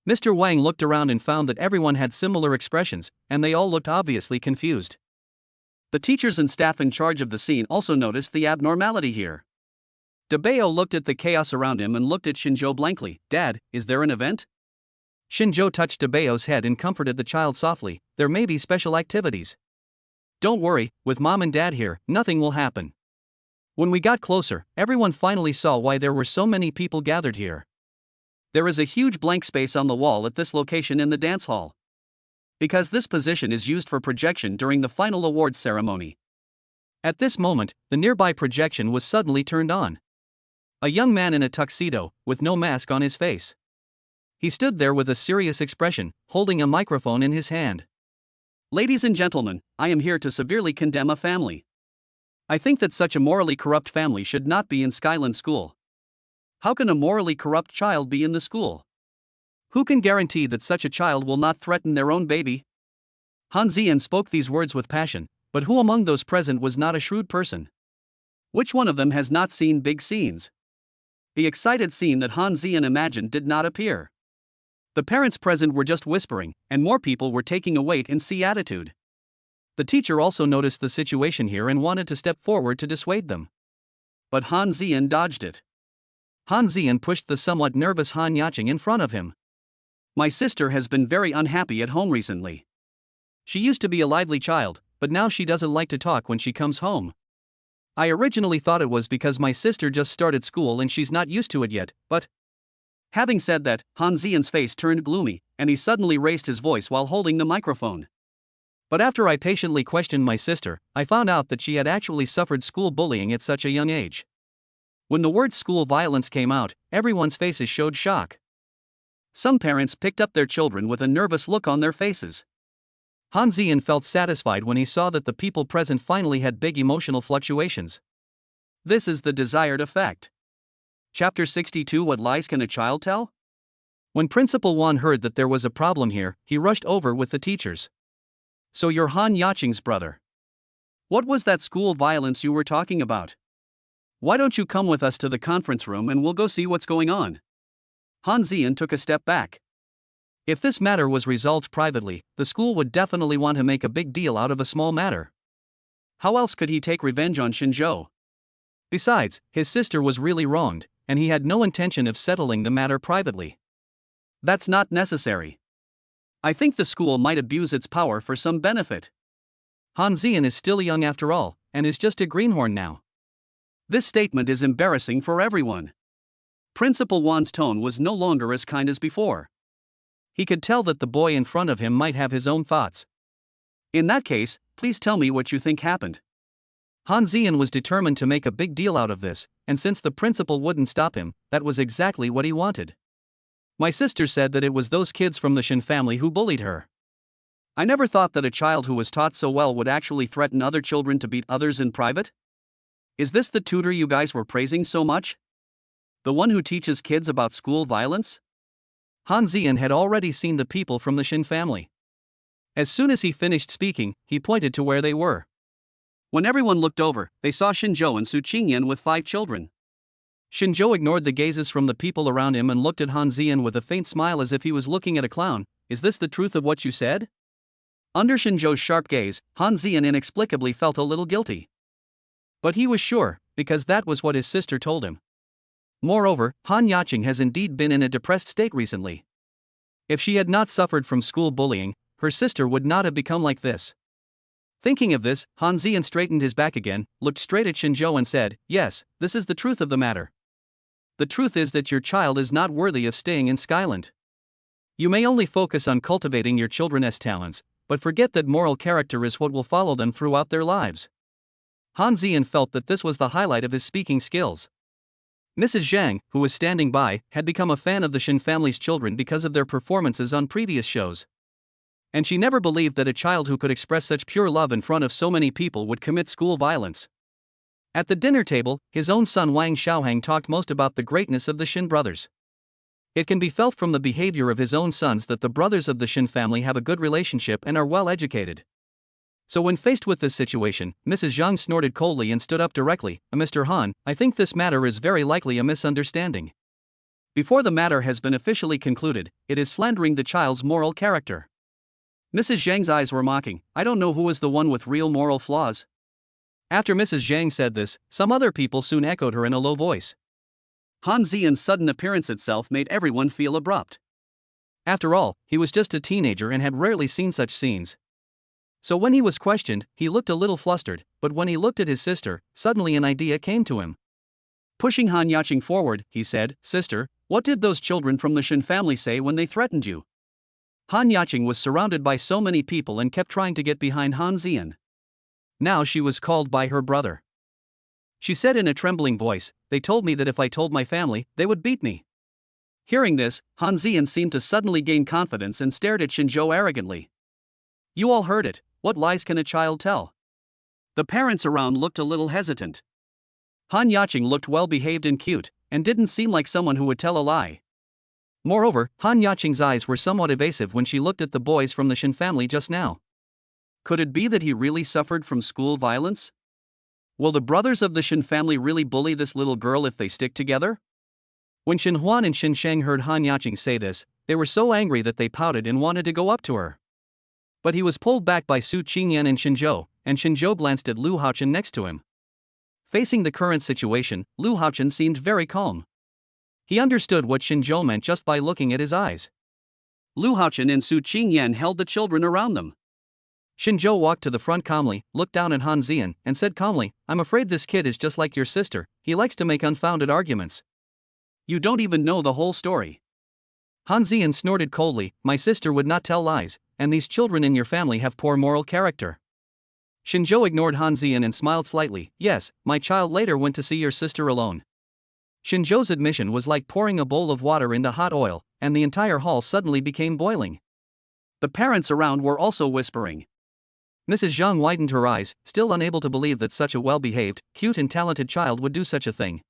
B: Mr. Wang looked around and found that everyone had similar expressions, and they all looked obviously confused. The teachers and staff in charge of the scene also noticed the abnormality here. Debao looked at the chaos around him and looked at Shinzhou blankly. Dad, is there an event? Shinzhou touched Debao's head and comforted the child softly. There may be special activities. Don't worry, with Mom and Dad here, nothing will happen. When we got closer, everyone finally saw why there were so many people gathered here. There is a huge blank space on the wall at this location in the dance hall. Because this position is used for projection during the final awards ceremony. At this moment, the nearby projection was suddenly turned on. A young man in a tuxedo, with no mask on his face. He stood there with a serious expression, holding a microphone in his hand. Ladies and gentlemen, I am here to severely condemn a family. I think that such a morally corrupt family should not be in Skyland School. How can a morally corrupt child be in the school? Who can guarantee that such a child will not threaten their own baby? Han Zian spoke these words with passion, but who among those present was not a shrewd person? Which one of them has not seen big scenes? The excited scene that Han Zian imagined did not appear. The parents present were just whispering, and more people were taking a wait-and-see attitude. The teacher also noticed the situation here and wanted to step forward to dissuade them. But Han Zian dodged it. Han Zian pushed the somewhat nervous Han Yacheng in front of him. My sister has been very unhappy at home recently. She used to be a lively child, but now she doesn't like to talk when she comes home. I originally thought it was because my sister just started school and she's not used to it yet, but Having said that, Han Zian's face turned gloomy, and he suddenly raised his voice while holding the microphone.
A: But after I patiently questioned my sister, I found out that she had actually suffered school bullying at such a young age. When the word school violence came out, everyone's faces showed shock.
B: Some parents picked up their children with a nervous look on their faces.
A: Han Zian felt satisfied when he saw that the people present finally had big emotional fluctuations.
B: This is the desired effect. Chapter 62. What lies can a child tell?
A: When Principal Wan heard that there was a problem here, he rushed over with the teachers.
B: So you're Han Yaqing's brother. What was that school violence you were talking about? Why don't you come with us to the conference room and we'll go see what's going on? Han Zian took a step back.
A: If this matter was resolved privately, the school would definitely want to make a big deal out of a small matter.
B: How else could he take revenge on Xinzhou?
A: Besides, his sister was really wronged, and he had no intention of settling the matter privately.
B: That's not necessary. I think the school might abuse its power for some benefit.
A: Han Zian is still young after all, and is just a greenhorn now.
B: This statement is embarrassing for everyone. Principal Wan's tone was no longer as kind as before.
A: He could tell that the boy in front of him might have his own thoughts.
B: In that case, please tell me what you think happened.
A: Han Zian was determined to make a big deal out of this, and since the principal wouldn't stop him, that was exactly what he wanted. My sister said that it was those kids from the Shin family who bullied her.
B: I never thought that a child who was taught so well would actually threaten other children to beat others in private. Is this the tutor you guys were praising so much? The one who teaches kids about school violence?
A: Han Zian had already seen the people from the Shin family. As soon as he finished speaking, he pointed to where they were.
B: When everyone looked over, they saw Xinzhou and Su Qingyan with 5 children.
A: Xinzhou ignored the gazes from the people around him and looked at Han Zian with a faint smile as if he was looking at a clown. Is this the truth of what you said?
B: Under Xinzhou's sharp gaze, Han Zian inexplicably felt a little guilty.
A: But he was sure, because that was what his sister told him. Moreover, Han Yaqing has indeed been in a depressed state recently. If she had not suffered from school bullying, her sister would not have become like this. Thinking of this, Han Zian straightened his back again, looked straight at Xinzhou and said, "Yes, this is the truth of the matter. The truth is that your child is not worthy of staying in Skyland. You may only focus on cultivating your children's talents, but forget that moral character is what will follow them throughout their lives." Han Zian felt that this was the highlight of his speaking skills. Mrs. Zhang, who was standing by, had become a fan of the Shin family's children because of their performances on previous shows. And she never believed that a child who could express such pure love in front of so many people would commit school violence. At the dinner table, his own son Wang Xiaohang talked most about the greatness of the Shin brothers. It can be felt from the behavior of his own sons that the brothers of the Shin family have a good relationship and are well educated. So when faced with this situation, Mrs. Zhang snorted coldly and stood up directly. "Mr. Han, I think this matter is very likely a misunderstanding. Before the matter has been officially concluded, it is slandering the child's moral character." Mrs. Zhang's eyes were mocking. "I don't know who is the one with real moral flaws." After Mrs. Zhang said this, some other people soon echoed her in a low voice.
B: Han Zian's sudden appearance itself made everyone feel abrupt.
A: After all, he was just a teenager and had rarely seen such scenes. So when he was questioned, he looked a little flustered, but when he looked at his sister, suddenly an idea came to him. Pushing Han Yaqing forward, he said, "Sister, what did those children from the Shin family say when they threatened you?" Han Yaqing was surrounded by so many people and kept trying to get behind Han Zian. Now she was called by her brother. She said in a trembling voice, "They told me that if I told my family, they would beat me." Hearing this, Han Zian seemed to suddenly gain confidence and stared at Xinzhou arrogantly. "You all heard it. What lies can a child tell?" The parents around looked a little hesitant. Han Yaqing looked well behaved and cute, and didn't seem like someone who would tell a lie. Moreover, Han Yaqing's eyes were somewhat evasive when she looked at the boys from the Shin family just now. Could it be that he really suffered from school violence? Will the brothers of the Shin family really bully this little girl if they stick together? When Shin Huan and Shin Sheng heard Han Yaqing say this, they were so angry that they pouted and wanted to go up to her. But he was pulled back by Su Qingyan and Xinzhou glanced at Lu Haochen next to him. Facing the current situation, Lu Haochen seemed very calm. He understood what Xinzhou meant just by looking at his eyes. Lu Haochen and Su Qingyan held the children around them. Xinzhou walked to the front calmly, looked down at Han Zian, and said calmly, "I'm afraid this kid is just like your sister, he likes to make unfounded arguments. You don't even know the whole story. Han Zian snorted coldly, my sister would not tell lies, and these children in your family have poor moral character. Shinjo ignored Han Zian and smiled slightly, yes, my child later went to see your sister alone. Shinjo's admission was like pouring a bowl of water into hot oil, and the entire hall suddenly became boiling.
B: The parents around were also whispering.
A: Mrs. Zhang widened her eyes, still unable to believe that such a well-behaved, cute and talented child would do such a thing.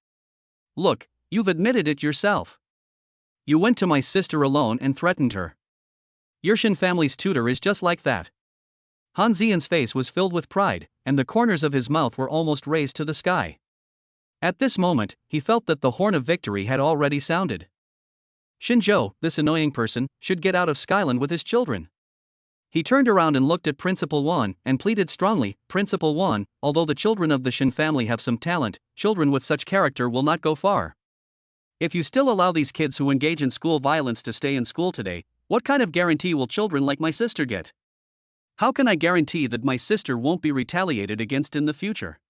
B: Look, you've admitted it yourself. You went to my sister alone and threatened her.
A: Your Shin family's tutor is just like that. Han Zian's face was filled with pride, and the corners of his mouth were almost raised to the sky. At this moment, he felt that the horn of victory had already sounded. Shinjo, this annoying person, should get out of Skyland with his children. He turned around and looked at Principal Wan, and pleaded strongly, Principal Wan, although the children of the Shin family have some talent, children with such character will not go far. If you still allow these kids who engage in school violence to stay in school today, what kind of guarantee will children like my sister get? How can I guarantee that my sister won't be retaliated against in the future?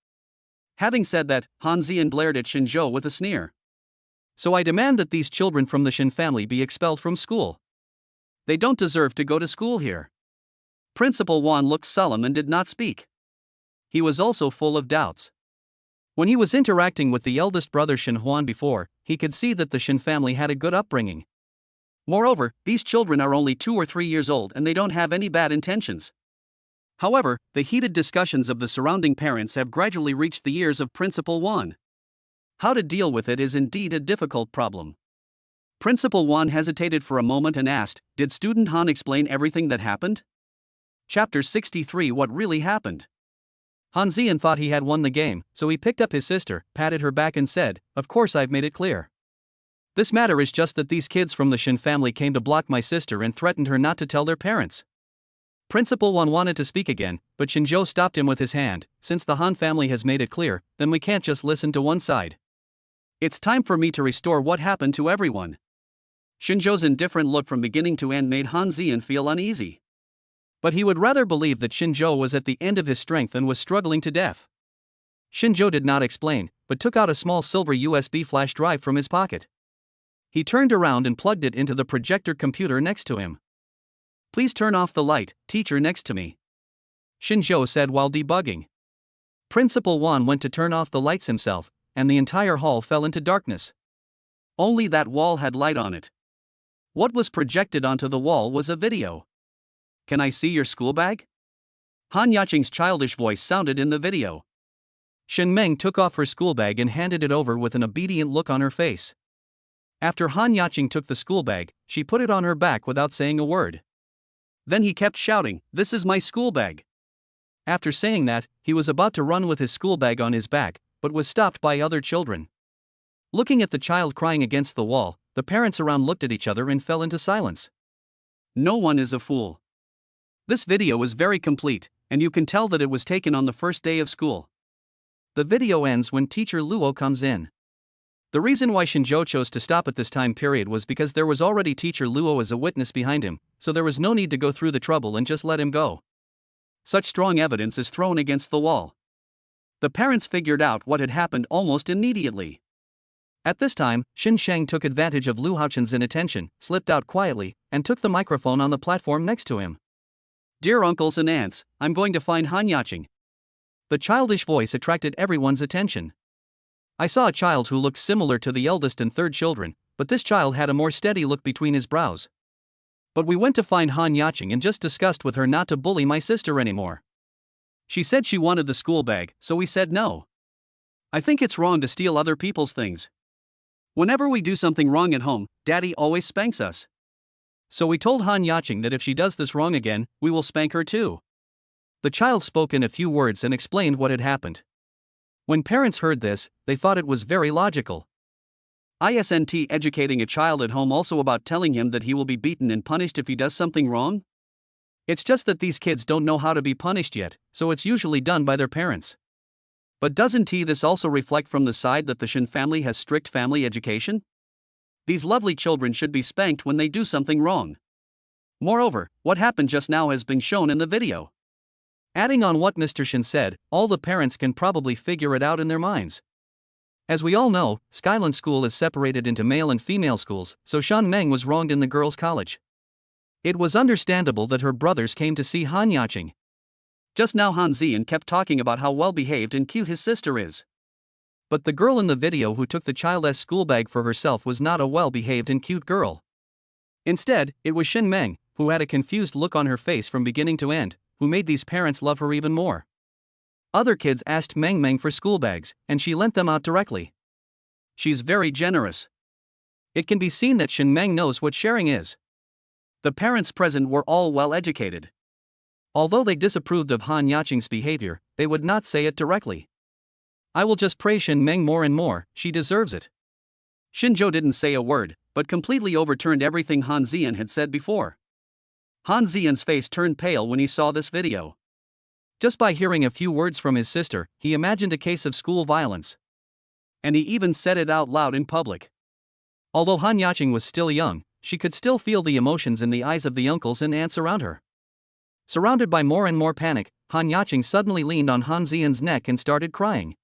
A: Having said that, Han Zian glared at Shinjo with a sneer. So I demand that these children from the Shin family be expelled from school. They don't deserve to go to school here.
B: Principal Wan looked solemn and did not speak.
A: He was also full of doubts. When he was interacting with the eldest brother Shin Huan before, he could see that the Shin family had a good upbringing.
B: Moreover, these children are only 2 or 3 years old and they don't have any bad intentions. However, the heated discussions of the surrounding parents have gradually reached the ears of Principal Wan. How to deal with it is indeed a difficult problem. Principal Wan hesitated for a moment and asked, did Student Han explain everything that happened? Chapter 63 What really happened?
A: Han Zian thought he had won the game, so he picked up his sister, patted her back and said, of course I've made it clear. This matter is just that these kids from the Shin family came to block my sister and threatened her not to tell their parents. Principal Wan wanted to speak again, but Shinjo stopped him with his hand, since the Han family has made it clear, then we can't just listen to one side.
B: It's time for me to restore what happened to everyone. Shinjo's indifferent look from beginning to end made Han Zian feel uneasy.
A: But he would rather believe that Shinjo was at the end of his strength and was struggling to death. Shinjo did not explain, but took out a small silver USB flash drive from his pocket. He turned around and plugged it into the projector computer next to him. Please turn off the light, teacher next to me, Shinjo said while debugging. Principal Wan went to turn off the lights himself, and the entire hall fell into darkness.
B: Only that wall had light on it. What was projected onto the wall was a video. Can I see your school bag? Han Yaqing's childish voice sounded in the video.
A: Shin Meng took off her school bag and handed it over with an obedient look on her face. After Han Yaqing took the school bag, she put it on her back without saying a word.
B: Then he kept shouting, this is my school bag.
A: After saying that, he was about to run with his school bag on his back, but was stopped by other children. Looking at the child crying against the wall, the parents around looked at each other and fell into silence.
B: No one is a fool. This video is very complete, and you can tell that it was taken on the first day of school.
A: The video ends when teacher Luo comes in. The reason why Shinjo chose to stop at this time period was because there was already teacher Luo as a witness behind him, so there was no need to go through the trouble and just let him go.
B: Such strong evidence is thrown against the wall. The parents figured out what had happened almost immediately.
A: At this time, Shin Sheng took advantage of Lu Haochen's inattention, slipped out quietly, and took the microphone on the platform next to him.
B: Dear uncles and aunts, I'm going to find Han Yaqing.
A: The childish voice attracted everyone's attention. I saw a child who looked similar to the eldest and third children, but this child had a more steady look between his brows. But we went to find Han Yaqing and just discussed with her not to bully my sister anymore. She said she wanted the school bag, so we said no.
B: I think it's wrong to steal other people's things. Whenever we do something wrong at home, Daddy always spanks us.
A: So we told Han Yaqing that if she does this wrong again, we will spank her too. The child spoke in a few words and explained what had happened. When parents heard this, they thought it was very logical.
B: Isn't educating a child at home also about telling him that he will be beaten and punished if he does something wrong?
A: It's just that these kids don't know how to be punished yet, so it's usually done by their parents.
B: But doesn't this also reflect from the side that the Shin family has strict family education? These lovely children should be spanked when they do something wrong. Moreover, what happened just now has been shown in the video.
A: Adding on what Mr. Shin said, all the parents can probably figure it out in their minds. As we all know, Skyland School is separated into male and female schools, so Shan Meng was wronged in the girls' college. It was understandable that her brothers came to see Han Yaqing.
B: Just now Han Zian kept talking about how well-behaved and cute his sister is.
A: But the girl in the video who took the child's school bag for herself was not a well-behaved and cute girl. Instead, it was Shin Meng, who had a confused look on her face from beginning to end, who made these parents love her even more. Other kids asked Meng Meng for school bags, and she lent them out directly.
B: She's very generous.
A: It can be seen that Shin Meng knows what sharing is.
B: The parents present were all well-educated.
A: Although they disapproved of Han Yaqing's behavior, they would not say it directly. I will just praise Shin Meng more and more, she deserves it.
B: Xinzhou didn't say a word, but completely overturned everything Han Zian had said before. Han Zian's face turned pale when he saw this video.
A: Just by hearing a few words from his sister, he imagined a case of school violence.
B: And he even said it out loud in public.
A: Although Han Yaqing was still young, she could still feel the emotions in the eyes of the uncles and aunts around her. Surrounded by more and more panic, Han Yaqing suddenly leaned on Han Zian's neck and started crying.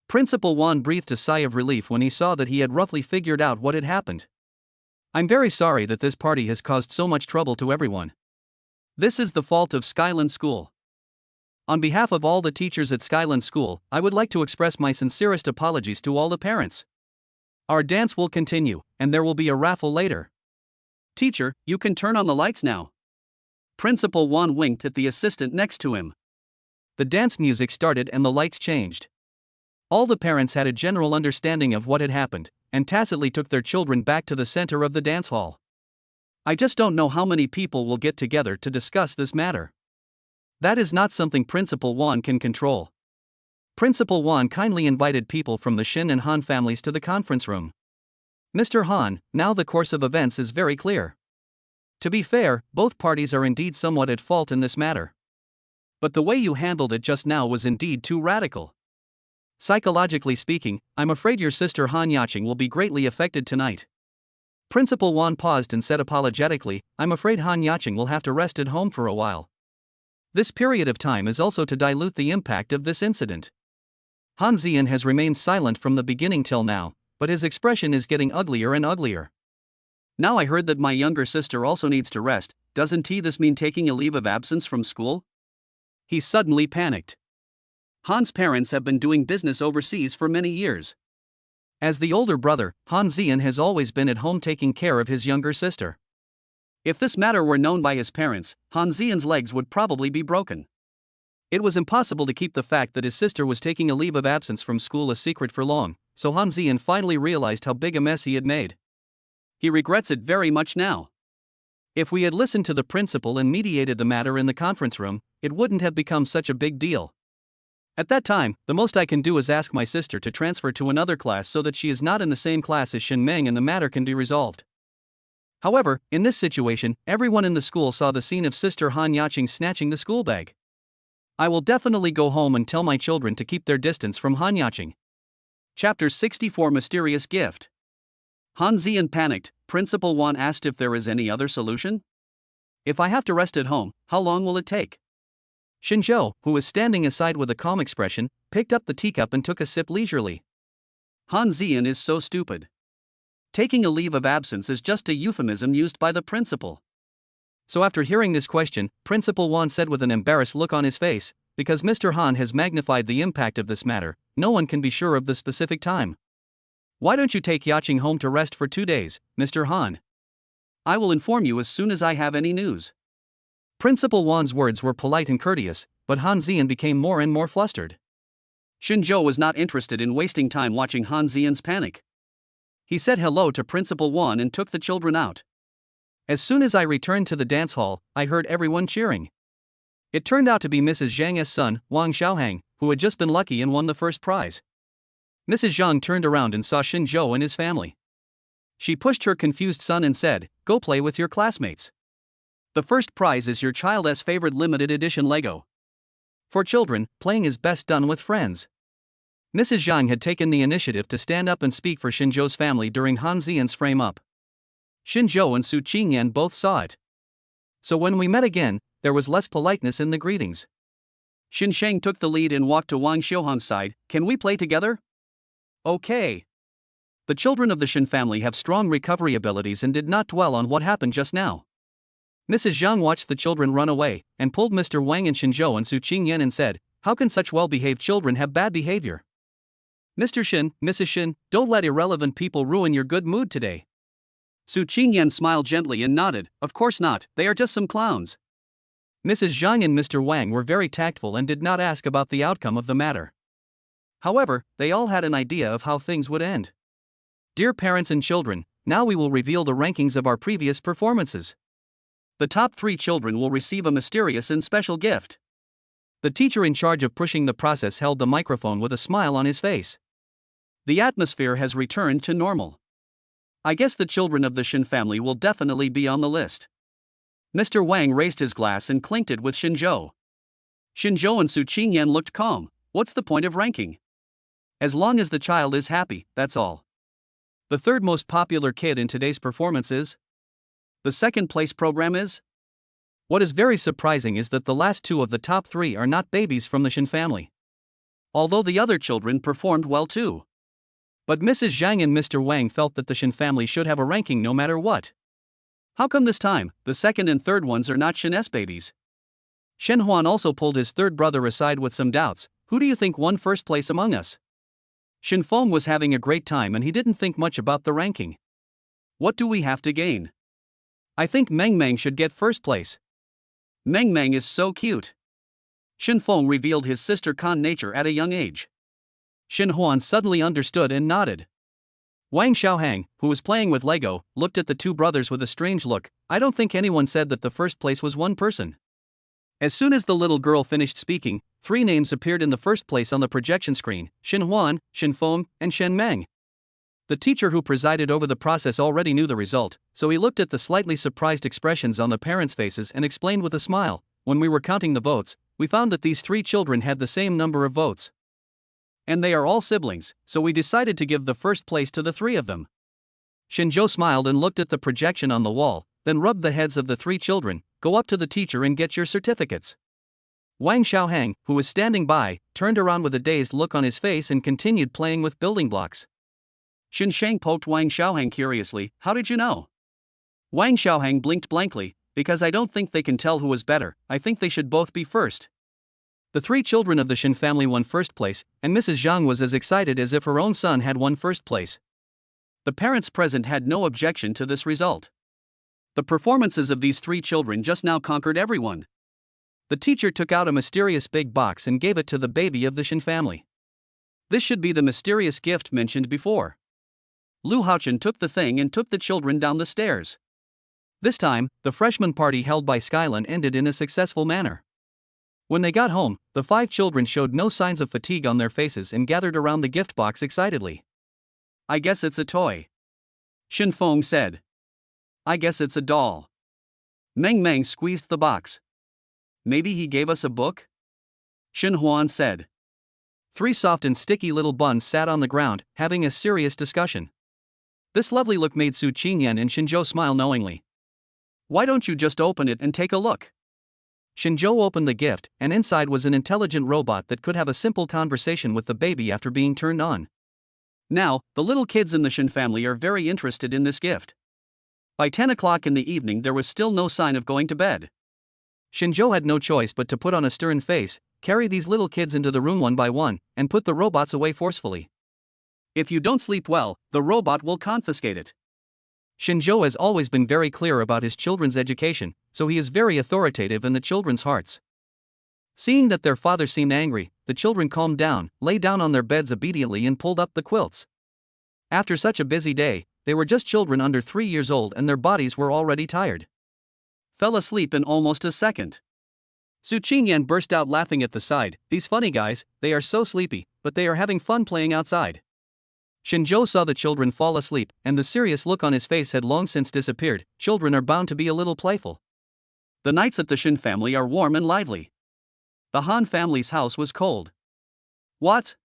A: Principal Wan breathed a sigh of relief when he saw that he had roughly figured out what had happened. I'm very sorry that this party has caused so much trouble to everyone.
B: This is the fault of Skyland School.
A: On behalf of all the teachers at Skyland School, I would like to express my sincerest apologies to all the parents. Our dance will continue, and there will be a raffle later.
B: Teacher, you can turn on the lights now. Principal Wan winked at the assistant next to him.
A: The dance music started and the lights changed. All the parents had a general understanding of what had happened, and tacitly took their children back to the center of the dance hall.
B: I just don't know how many people will get together to discuss this matter.
A: That is not something Principal Wan can control. Principal Wan kindly invited people from the Shin and Han families to the conference room. Mr. Han, now the course of events is very clear. To be fair, both parties are indeed somewhat at fault in this matter.
B: But the way you handled it just now was indeed too radical.
A: Psychologically speaking, I'm afraid your sister Han Yaqing will be greatly affected tonight. Principal Wan paused and said apologetically, I'm afraid Han Yaqing will have to rest at home for a while. This period of time is also to dilute the impact of this incident. Han Zian has remained silent from the beginning till now, but his expression is getting uglier and uglier.
B: Now I heard that my younger sister also needs to rest, doesn't this mean taking a leave of absence from school? He suddenly panicked. Han's parents have been doing business overseas for many years.
A: As the older brother, Han Zian has always been at home taking care of his younger sister.
B: If this matter were known by his parents, Han Zian's legs would probably be broken.
A: It was impossible to keep the fact that his sister was taking a leave of absence from school a secret for long, so Han Zian finally realized how big a mess he had made.
B: He regrets it very much now.
A: If we had listened to the principal and mediated the matter in the conference room, it wouldn't have become such a big deal. At that time, the most I can do is ask my sister to transfer to another class so that she is not in the same class as Shin Meng and the matter can be resolved. However, in this situation, everyone in the school saw the scene of Sister Han Yaqing snatching the school bag. I will definitely go home and tell my children to keep their distance from Han Yaqing.
B: Chapter 64 Mysterious Gift. Han Zian panicked. Principal Wan asked if there is any other solution? If I have to rest at home, how long will it take?
A: Xinzhou, who was standing aside with a calm expression, picked up the teacup and took a sip leisurely.
B: Han Zian is so stupid. Taking a leave of absence is just a euphemism used by the principal.
A: So after hearing this question, Principal Wan said with an embarrassed look on his face, because Mr. Han has magnified the impact of this matter, no one can be sure of the specific time. Why don't you take Yaqing home to rest for 2 days, Mr. Han?
B: I will inform you as soon as I have any news.
A: Principal Wan's words were polite and courteous, but Han Zian became more and more flustered.
B: Xinzhou was not interested in wasting time watching Han Zian's panic. He said hello to Principal Wan and took the children out.
A: As soon as I returned to the dance hall, I heard everyone cheering. It turned out to be Mrs. Zhang's son, Wang Xiaohang, who had just been lucky and won the first prize. Mrs. Zhang turned around and saw Xinzhou and his family. She pushed her confused son and said, "Go play with your classmates. The first prize is your child's favorite limited edition Lego. For children, playing is best done with friends." Mrs. Zhang had taken the initiative to stand up and speak for Xinzhou's family during Han Zian's frame-up. Xinzhou and Su Qingyan both saw it. So when we met again, there was less politeness in the greetings.
B: Xin Sheng took the lead and walked to Wang Xiaohang's side. "Can we play together?" Okay. The children of the Shin family have strong recovery abilities and did not dwell on what happened just now. Mrs. Zhang watched the children run away, and pulled Mr. Wang and Shinzhou and Su Qingyan and said, "How can such well-behaved children have bad behavior? Mr. Shin, Mrs. Shin, don't let irrelevant people ruin your good mood today." Su Qingyan smiled gently and nodded, "Of course not, they are just some clowns." Mrs. Zhang and Mr. Wang were very tactful and did not ask about the outcome of the matter. However, they all had an idea of how things would end. Dear parents and children, now we will reveal the rankings of our previous performances. The top 3 children will receive a mysterious and special gift. The teacher in charge of pushing the process held the microphone with a smile on his face. The atmosphere has returned to normal. I guess the children of the Shin family will definitely be on the list. Mr. Wang raised his glass and clinked it with Shinzhou. Shinzhou and Su Qingyan looked calm. What's the point of ranking? As long as the child is happy, that's all. The third most popular kid in today's performance is? The second place program is? What is very surprising is that the last 2 of the top 3 are not babies from the Shin family. Although the other children performed well too. But Mrs. Zhang and Mr. Wang felt that the Shin family should have a ranking no matter what. How come this time, the second and third ones are not Shin-S babies? Shen Huan also pulled his third brother aside with some doubts. Who do you think won first place among us? Shin Feng was having a great time and he didn't think much about the ranking. What do we have to gain? I think Meng Meng should get first place. Meng Meng is so cute. Shin Feng revealed his sister Kan nature at a young age. Shin Huan suddenly understood and nodded. Wang Xiaohang, who was playing with Lego, looked at the 2 brothers with a strange look. I don't think anyone said that the first place was one person. As soon as the little girl finished speaking, 3 names appeared in the first place on the projection screen: Shin Huan, Shin Feng, and Shen Meng. The teacher who presided over the process already knew the result, so he looked at the slightly surprised expressions on the parents' faces and explained with a smile, "When we were counting the votes, we found that these 3 children had the same number of votes. And they are all siblings, so we decided to give the first place to the 3 of them." Shinzhou smiled and looked at the projection on the wall, then rubbed the heads of the 3 children. "Go up to the teacher and get your certificates." Wang Xiaohang, who was standing by, turned around with a dazed look on his face and continued playing with building blocks. Shin Shang poked Wang Xiaohang curiously. "How did you know?" Wang Xiaohang blinked blankly. "Because I don't think they can tell who was better, I think they should both be first." The 3 children of the Shin family won first place, and Mrs. Zhang was as excited as if her own son had won first place. The parents present had no objection to this result. The performances of these 3 children just now conquered everyone. The teacher took out a mysterious big box and gave it to the baby of the Shin family. This should be the mysterious gift mentioned before. Lu Haochen took the thing and took the children down the stairs. This time, the freshman party held by Skylin ended in a successful manner. When they got home, the 5 children showed no signs of fatigue on their faces and gathered around the gift box excitedly. "I guess it's a toy," Shin Feng said. "I guess it's a doll." Meng Meng squeezed the box. "Maybe he gave us a book?" Shin Huan said. 3 soft and sticky little buns sat on the ground, having a serious discussion. This lovely look made Su Qingyan and Shinzhou smile knowingly. "Why don't you just open it and take a look?" Shinzhou opened the gift, and inside was an intelligent robot that could have a simple conversation with the baby after being turned on. Now, the little kids in the Shin family are very interested in this gift. By 10 o'clock in the evening there was still no sign of going to bed. Shinzhou had no choice but to put on a stern face, carry these little kids into the room one by one, and put the robots away forcefully. "If you don't sleep well, the robot will confiscate it." Shinzhou has always been very clear about his children's education, so he is very authoritative in the children's hearts. Seeing that their father seemed angry, the children calmed down, lay down on their beds obediently and pulled up the quilts. After such a busy day, they were just children under 3 years old and their bodies were already tired. Fell asleep in almost a second. Su Qingyan burst out laughing at the side. "These funny guys, they are so sleepy, but they are having fun playing outside." Shinzhou saw the children fall asleep, and the serious look on his face had long since disappeared. Children are bound to be a little playful. The nights at the Shin family are warm and lively. The Han family's house was cold. "What?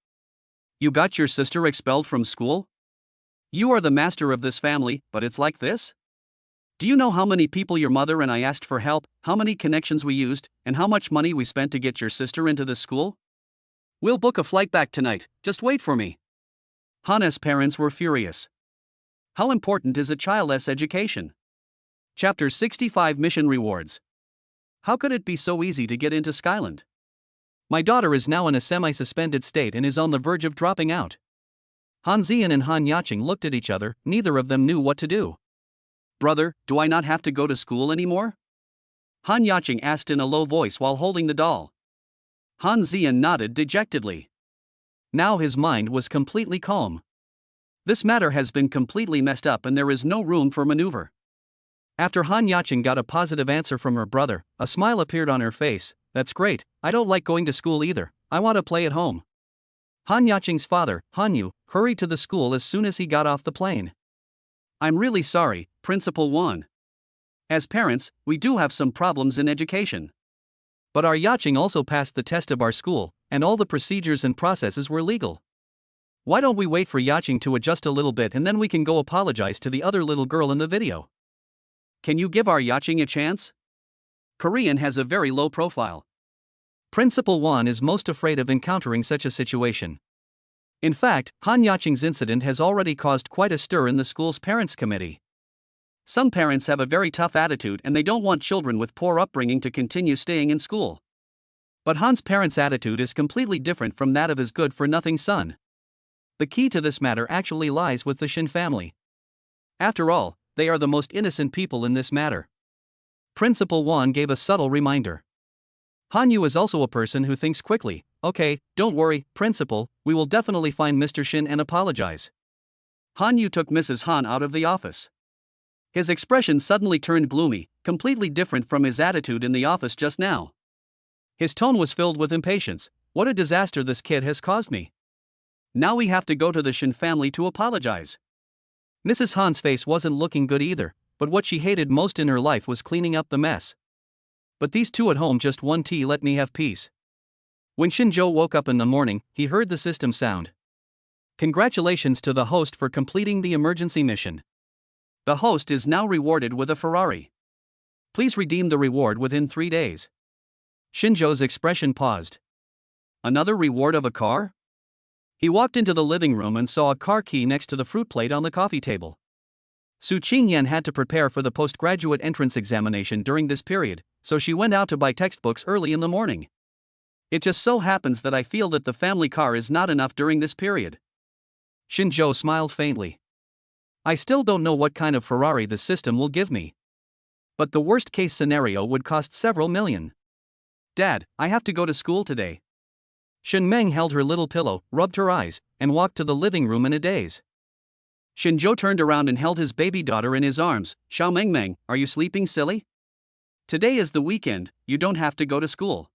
B: You got your sister expelled from school? You are the master of this family, but it's like this? Do you know how many people your mother and I asked for help, how many connections we used, and how much money we spent to get your sister into this school? We'll book a flight back tonight, just wait for me." Han's parents were furious. How important is a child's education? Chapter 65 Mission Rewards. How could it be so easy to get into Skyland?
A: My daughter is now in a semi-suspended state and is on the verge of dropping out. Han Zian and Han Yacheng looked at each other, neither of them knew what to do.
B: Brother, do I not have to go to school anymore? Han Yacheng asked in a low voice while holding the doll. Han Zian nodded dejectedly. Now his mind was completely calm. This matter has been completely messed up and there is no room for maneuver.
A: After Han Yacheng got a positive answer from her brother, a smile appeared on her face. That's great, I don't like going to school either, I want to play at home. Han Yacheng's father, Han Yu, hurried to the school as soon as he got off the plane.
B: I'm really sorry, Principal Wan. As parents, we do have some problems in education.
A: But our Yacheng also passed the test of our school, and all the procedures and processes were legal. Why don't we wait for Yacheng to adjust a little bit and then we can go apologize to the other little girl in the video?
B: Can you give our Yacheng a chance? Korean has a very low profile.
A: Principal Wan is most afraid of encountering such a situation. In fact, Han Yacheng's incident has already caused quite a stir in the school's parents' committee.
B: Some parents have a very tough attitude and they don't want children with poor upbringing to continue staying in school.
A: But Han's parents' attitude is completely different from that of his good-for-nothing son. The key to this matter actually lies with the Shin family. After all, they are the most innocent people in this matter. Principal Wan gave a subtle reminder. Han Yu is also a person who thinks quickly. Okay, don't worry, Principal, we will definitely find Mr. Shin and apologize.
B: Han Yu took Mrs. Han out of the office. His expression suddenly turned gloomy, completely different from his attitude in the office just now.
A: His tone was filled with impatience. What a disaster this kid has caused me.
B: Now we have to go to the Shin family to apologize.
A: Mrs. Han's face wasn't looking good either, but what she hated most in her life was cleaning up the mess. But these two at home just one tea let me have peace. When Shinjo woke up in the morning, he heard the system sound. Congratulations to the host for completing the emergency mission.
B: The host is now rewarded with a Ferrari.
A: Please redeem the reward within 3 days. Shinjo's expression paused.
B: Another reward of a car?
A: He walked into the living room and saw a car key next to the fruit plate on the coffee table. Su Qingyan had to prepare for the postgraduate entrance examination during this period, so she went out to buy textbooks early in the morning.
B: It just so happens that I feel that the family car is not enough during this period.
A: Shinjo smiled faintly. I still don't know what kind of Ferrari the system will give me. But the worst case scenario would cost several million.
B: Dad, I have to go to school today.
A: Shin Meng held her little pillow, rubbed her eyes, and walked to the living room in a daze.
B: Shinjo turned around and held his baby daughter in his arms. Xiao Meng, are you sleeping, silly? Today is the weekend, you don't have to go to school.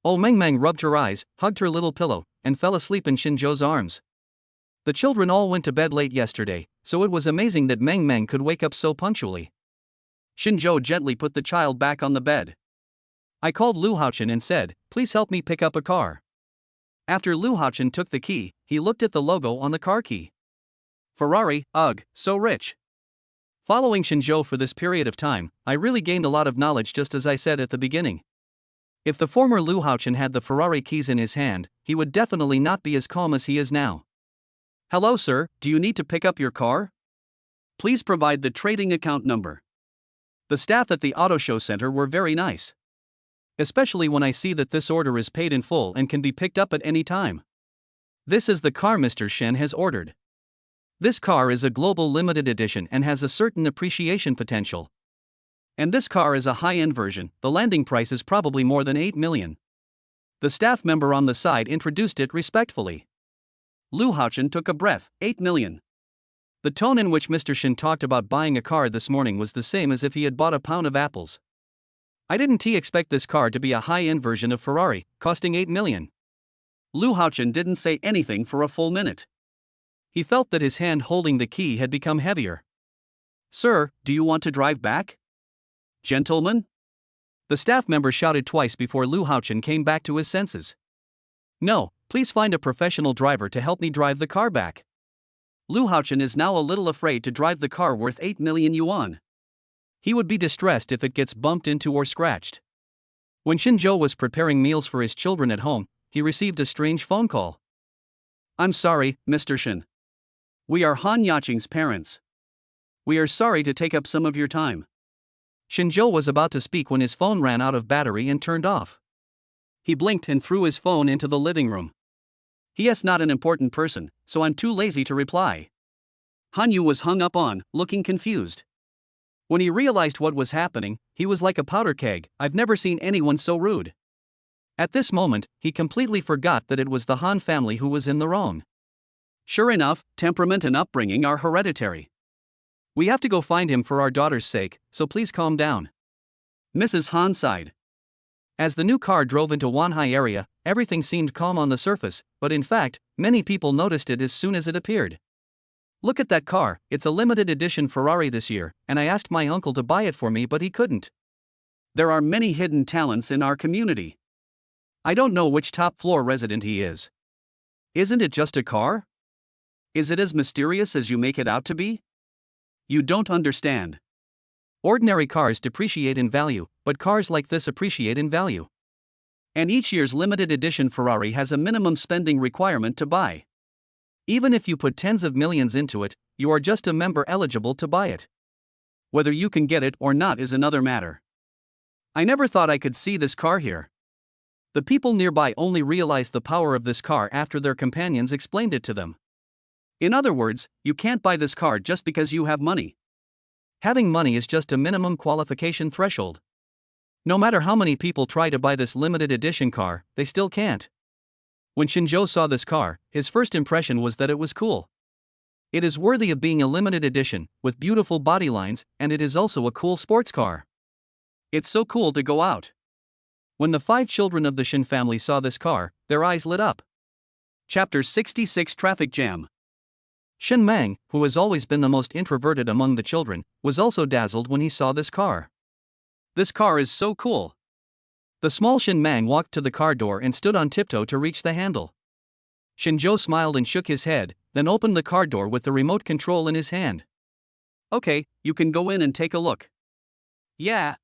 A: Oh, Meng rubbed her eyes, hugged her little pillow, and fell asleep in Shinjo's arms. The children all went to bed late yesterday, so it was amazing that Meng could wake up so punctually.
B: Shinjo gently put the child back on the bed.
A: I called Lu Haochen and said, please help me pick up a car. After Lu Haochen took the key, he looked at the logo on the car key.
B: Ferrari, ugh, so rich.
A: Following Shinjo for this period of time, I really gained a lot of knowledge just as I said at the beginning. If the former Lu Haochen had the Ferrari keys in his hand, he would definitely not be as calm as he is now.
B: Hello sir, do you need to pick up your car? Please provide the trading account number. The staff at the auto show center were very nice.
A: Especially when I see that this order is paid in full and can be picked up at any time. This is the car Mr. Shen has ordered. This car is a global limited edition and has a certain appreciation potential. And this car is a high-end version, the landing price is probably more than 8 million. The staff member on the side introduced it respectfully.
B: Lu Haochen took a breath. 8 million.
A: The tone in which Mr. Shin talked about buying a car this morning was the same as if he had bought a pound of apples. I didn't expect this car to be a high-end version of Ferrari, costing 8 million.
B: Lu Haochen didn't say anything for a full minute.
A: He felt that his hand holding the key had become heavier.
B: Sir, do you want to drive back? Gentlemen?
A: The staff member shouted twice before Lu Haochen came back to his senses. No, please find a professional driver to help me drive the car back.
B: Lu Haochen is now a little afraid to drive the car worth 8 million yuan.
A: He would be distressed if it gets bumped into or scratched. When Shinjo was preparing meals for his children at home, he received a strange phone call.
B: I'm sorry, Mr. Shin. We are Han Yaqing's parents. We are sorry to take up some of your time.
A: Shinjo was about to speak when his phone ran out of battery and turned off.
B: He blinked and threw his phone into the living room. He is not an important person, so I'm too lazy to reply. Hanyu was hung up on, looking confused. When he realized what was happening, he was like a powder keg. I've never seen anyone so rude.
A: At this moment, he completely forgot that it was the Han family who was in the wrong.
B: Sure enough, temperament and upbringing are hereditary.
A: We have to go find him for our daughter's sake, so please calm down.
B: Mrs. Han sighed.
A: As the new car drove into Wanhai area, everything seemed calm on the surface, but in fact, many people noticed it as soon as it appeared. Look at that car, it's a limited edition Ferrari this year, and I asked my uncle to buy it for me but he couldn't.
B: There are many hidden talents in our community. I don't know which top floor resident he is.
A: Isn't it just a car?
B: Is it as mysterious as you make it out to be? You don't understand.
A: Ordinary cars depreciate in value, but cars like this appreciate in value.
B: And each year's limited edition Ferrari has a minimum spending requirement to buy.
A: Even if you put tens of millions into it, you are just a member eligible to buy it.
B: Whether you can get it or not is another matter. I never thought I could see this car here.
A: The people nearby only realized the power of this car after their companions explained it to them.
B: In other words, you can't buy this car just because you have money.
A: Having money is just a minimum qualification threshold. No matter how many people try to buy this limited edition car, they still can't. When Shinjo saw this car, his first impression was that it was cool. It is worthy of being a limited edition, with beautiful body lines, and it is also a cool sports car.
B: It's so cool to go out.
A: When the 5 children of the Shin family saw this car, their eyes lit up.
B: Chapter 66 Traffic Jam.
A: Shin Mang, who has always been the most introverted among the children, was also dazzled when he saw this car.
B: This car is so cool.
A: The small Shin Mang walked to the car door and stood on tiptoe to reach the handle. Shinjo smiled and shook his head, then opened the car door with the remote control in his hand.
B: Okay, you can go in and take a look.
A: Yeah.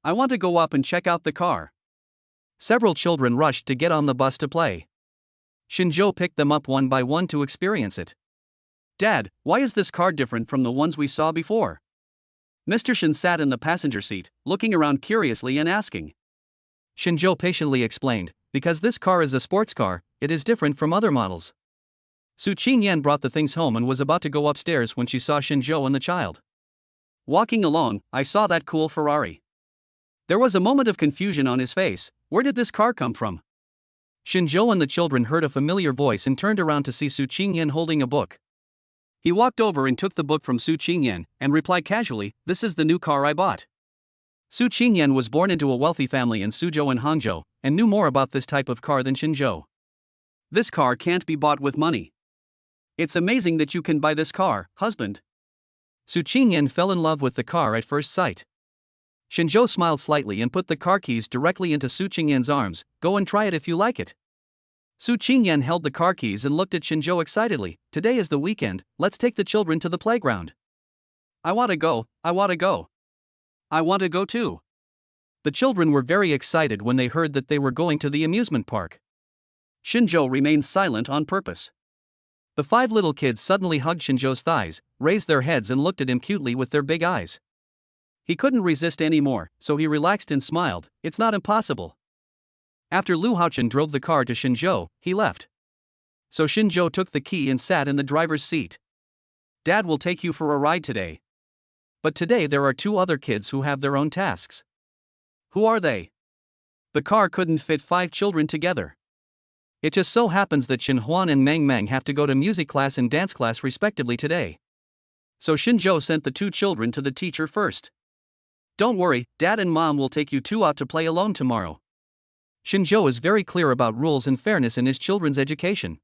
B: I want to go up and check out the car.
A: Several children rushed to get on the bus to play. Shinjo picked them up one by one to experience it.
B: Dad, why is this car different from the ones we saw before? Mr. Shin sat in the passenger seat, looking around curiously and asking.
A: Shinjo patiently explained, because this car is a sports car, it is different from other models. Su Qingyan brought the things home and was about to go upstairs when she saw Shinjo and the child.
B: Walking along, I saw that cool Ferrari. There was a moment of confusion on his face. Where did this car come from?
A: Shinjo and the children heard a familiar voice and turned around to see Su Qingyan holding a book.
B: He walked over and took the book from Su Qingyan and replied casually, "This is the new car I bought."
A: Su Qingyan was born into a wealthy family in Suzhou and Hangzhou, and knew more about this type of car than Shinjo.
B: This car can't be bought with money. It's amazing that you can buy this car, husband.
A: Su Qingyan fell in love with the car at first sight. Shinjo smiled slightly and put the car keys directly into Su Qingyan's arms. Go and try it if you like it. Su Qingyan held the car keys and looked at Shinjo excitedly. Today is the weekend, let's take the children to the playground.
B: I want to go. I want to go. I want to go too.
A: The children were very excited when they heard that they were going to the amusement park.
B: Shinjo remained silent on purpose.
A: The 5 little kids suddenly hugged Shinjo's thighs, raised their heads and looked at him cutely with their big eyes.
B: He couldn't resist anymore, so he relaxed and smiled. It's not impossible.
A: After Lu Haochen drove the car to Shinjo, he left. So Shinjo took the key and sat in the driver's seat.
B: Dad will take you for a ride today.
A: But today there are 2 other kids who have their own tasks.
B: Who are they?
A: The car couldn't fit 5 children together. It just so happens that Shin Huan and Mang Mang have to go to music class and dance class respectively today. So Shinjo sent the 2 children to the teacher first.
B: Don't worry, Dad and Mom will take you 2 out to play alone tomorrow.
A: Shinjo is very clear about rules and fairness in his children's education.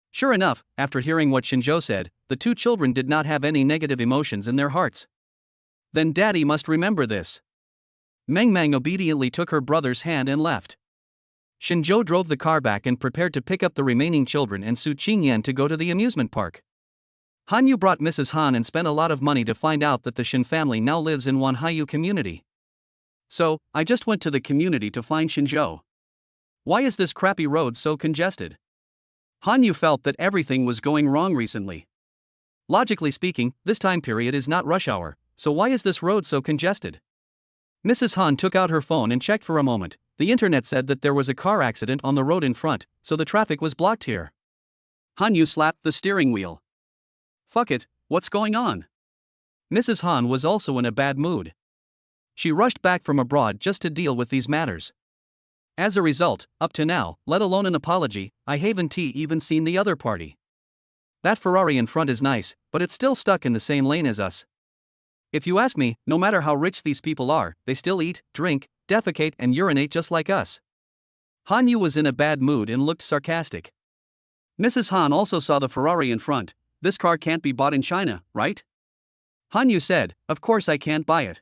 A: Sure enough, after hearing what Shinjo said, the 2 children did not have any negative emotions in their hearts. Then Daddy must remember this. Mang Mang obediently took her brother's hand and left. Shinjo drove the car back and prepared to pick up the remaining children and Su Qingyan to go to the amusement park. Hanyu brought Mrs. Han and spent a lot of money to find out that the Shin family now lives in Wanhaiyu community.
B: So, I just went to the community to find Shinjo. Why is this crappy road so congested? Hanyu felt that everything was going wrong recently.
A: Logically speaking, this time period is not rush hour, so why is this road so congested? Mrs. Han took out her phone and checked for a moment. The internet said that there was a car accident on the road in front, so the traffic was blocked here.
B: Han Yu slapped the steering wheel. Fuck it, what's going on?
A: Mrs. Han was also in a bad mood. She rushed back from abroad just to deal with these matters. As a result, up to now, let alone an apology, I haven't even seen the other party. That Ferrari in front is nice, but it's still stuck in the same lane as us. If you ask me, no matter how rich these people are, they still eat, drink, defecate and urinate just like us. Han Yu was in a bad mood and looked sarcastic.
B: Mrs. Han also saw the Ferrari in front. This car can't be bought in China, right?
A: Han Yu said, of course I can't buy it.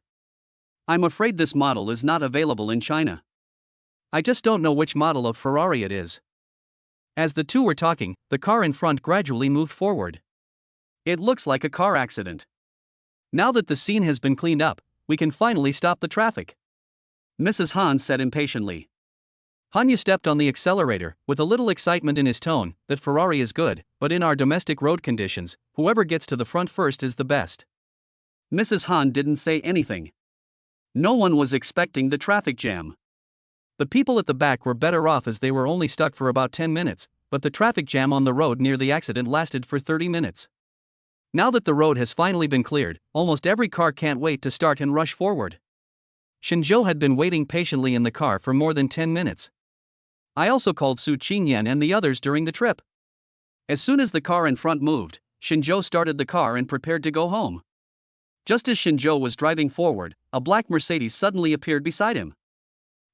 B: I'm afraid this model is not available in China.
A: I just don't know which model of Ferrari it is. As the two were talking, the car in front gradually moved forward.
B: It looks like a car accident.
A: Now that the scene has been cleaned up, we can finally stop the traffic,
B: Mrs. Han said impatiently.
A: Han Yu stepped on the accelerator, with a little excitement in his tone, that Ferrari is good, but in our domestic road conditions, whoever gets to the front first is the best.
B: Mrs. Han didn't say anything. No one was expecting the traffic jam.
A: The people at the back were better off as they were only stuck for about 10 minutes, but the traffic jam on the road near the accident lasted for 30 minutes. Now that the road has finally been cleared, almost every car can't wait to start and rush forward. Shinzhou had been waiting patiently in the car for more than 10 minutes. I also called Su Qingyan and the others during the trip.
B: As soon as the car in front moved, Shinzhou started the car and prepared to go home. Just as Shinzhou was driving forward, a black Mercedes suddenly appeared beside him.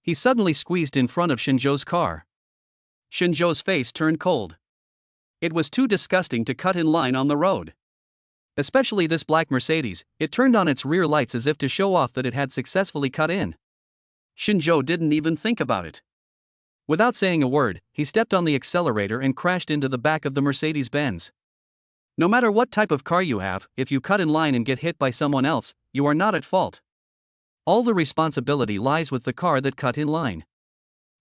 A: He suddenly squeezed in front of Shinzhou's car.
B: Shinzhou's face turned cold. It was too disgusting to cut in line on the road.
A: Especially this black Mercedes, it turned on its rear lights as if to show off that it had successfully cut in.
B: Shinzhou didn't even think about it.
A: Without saying a word, he stepped on the accelerator and crashed into the back of the Mercedes-Benz. No matter what type of car you have, if you cut in line and get hit by someone else, you are not at fault. All the responsibility lies with the car that cut in line.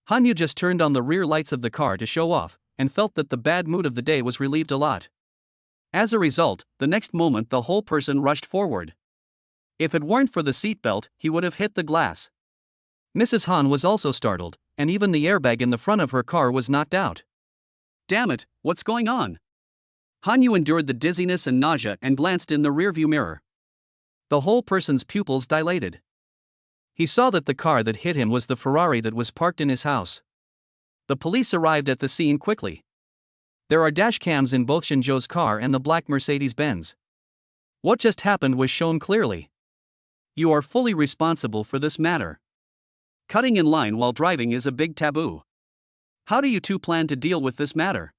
A: Han Yu just turned on the rear lights of the car to show off, and felt that the bad mood of the day was relieved a lot.
B: As a result, the next moment the whole person rushed forward. If it weren't for the seatbelt, he would have hit the glass.
A: Mrs. Han was also startled, and even the airbag in the front of her car was knocked out.
B: Damn it, what's going on? Han Yu endured the dizziness and nausea and glanced in the rearview mirror.
A: The whole person's pupils dilated. He saw that the car that hit him was the Ferrari that was parked in his house. The police arrived at the scene quickly. There are dash cams in both Shinzhou's car and the black Mercedes-Benz. What just happened was shown clearly.
B: You are fully responsible for this matter. Cutting in line while driving is a big taboo. How do you two plan to deal with this matter?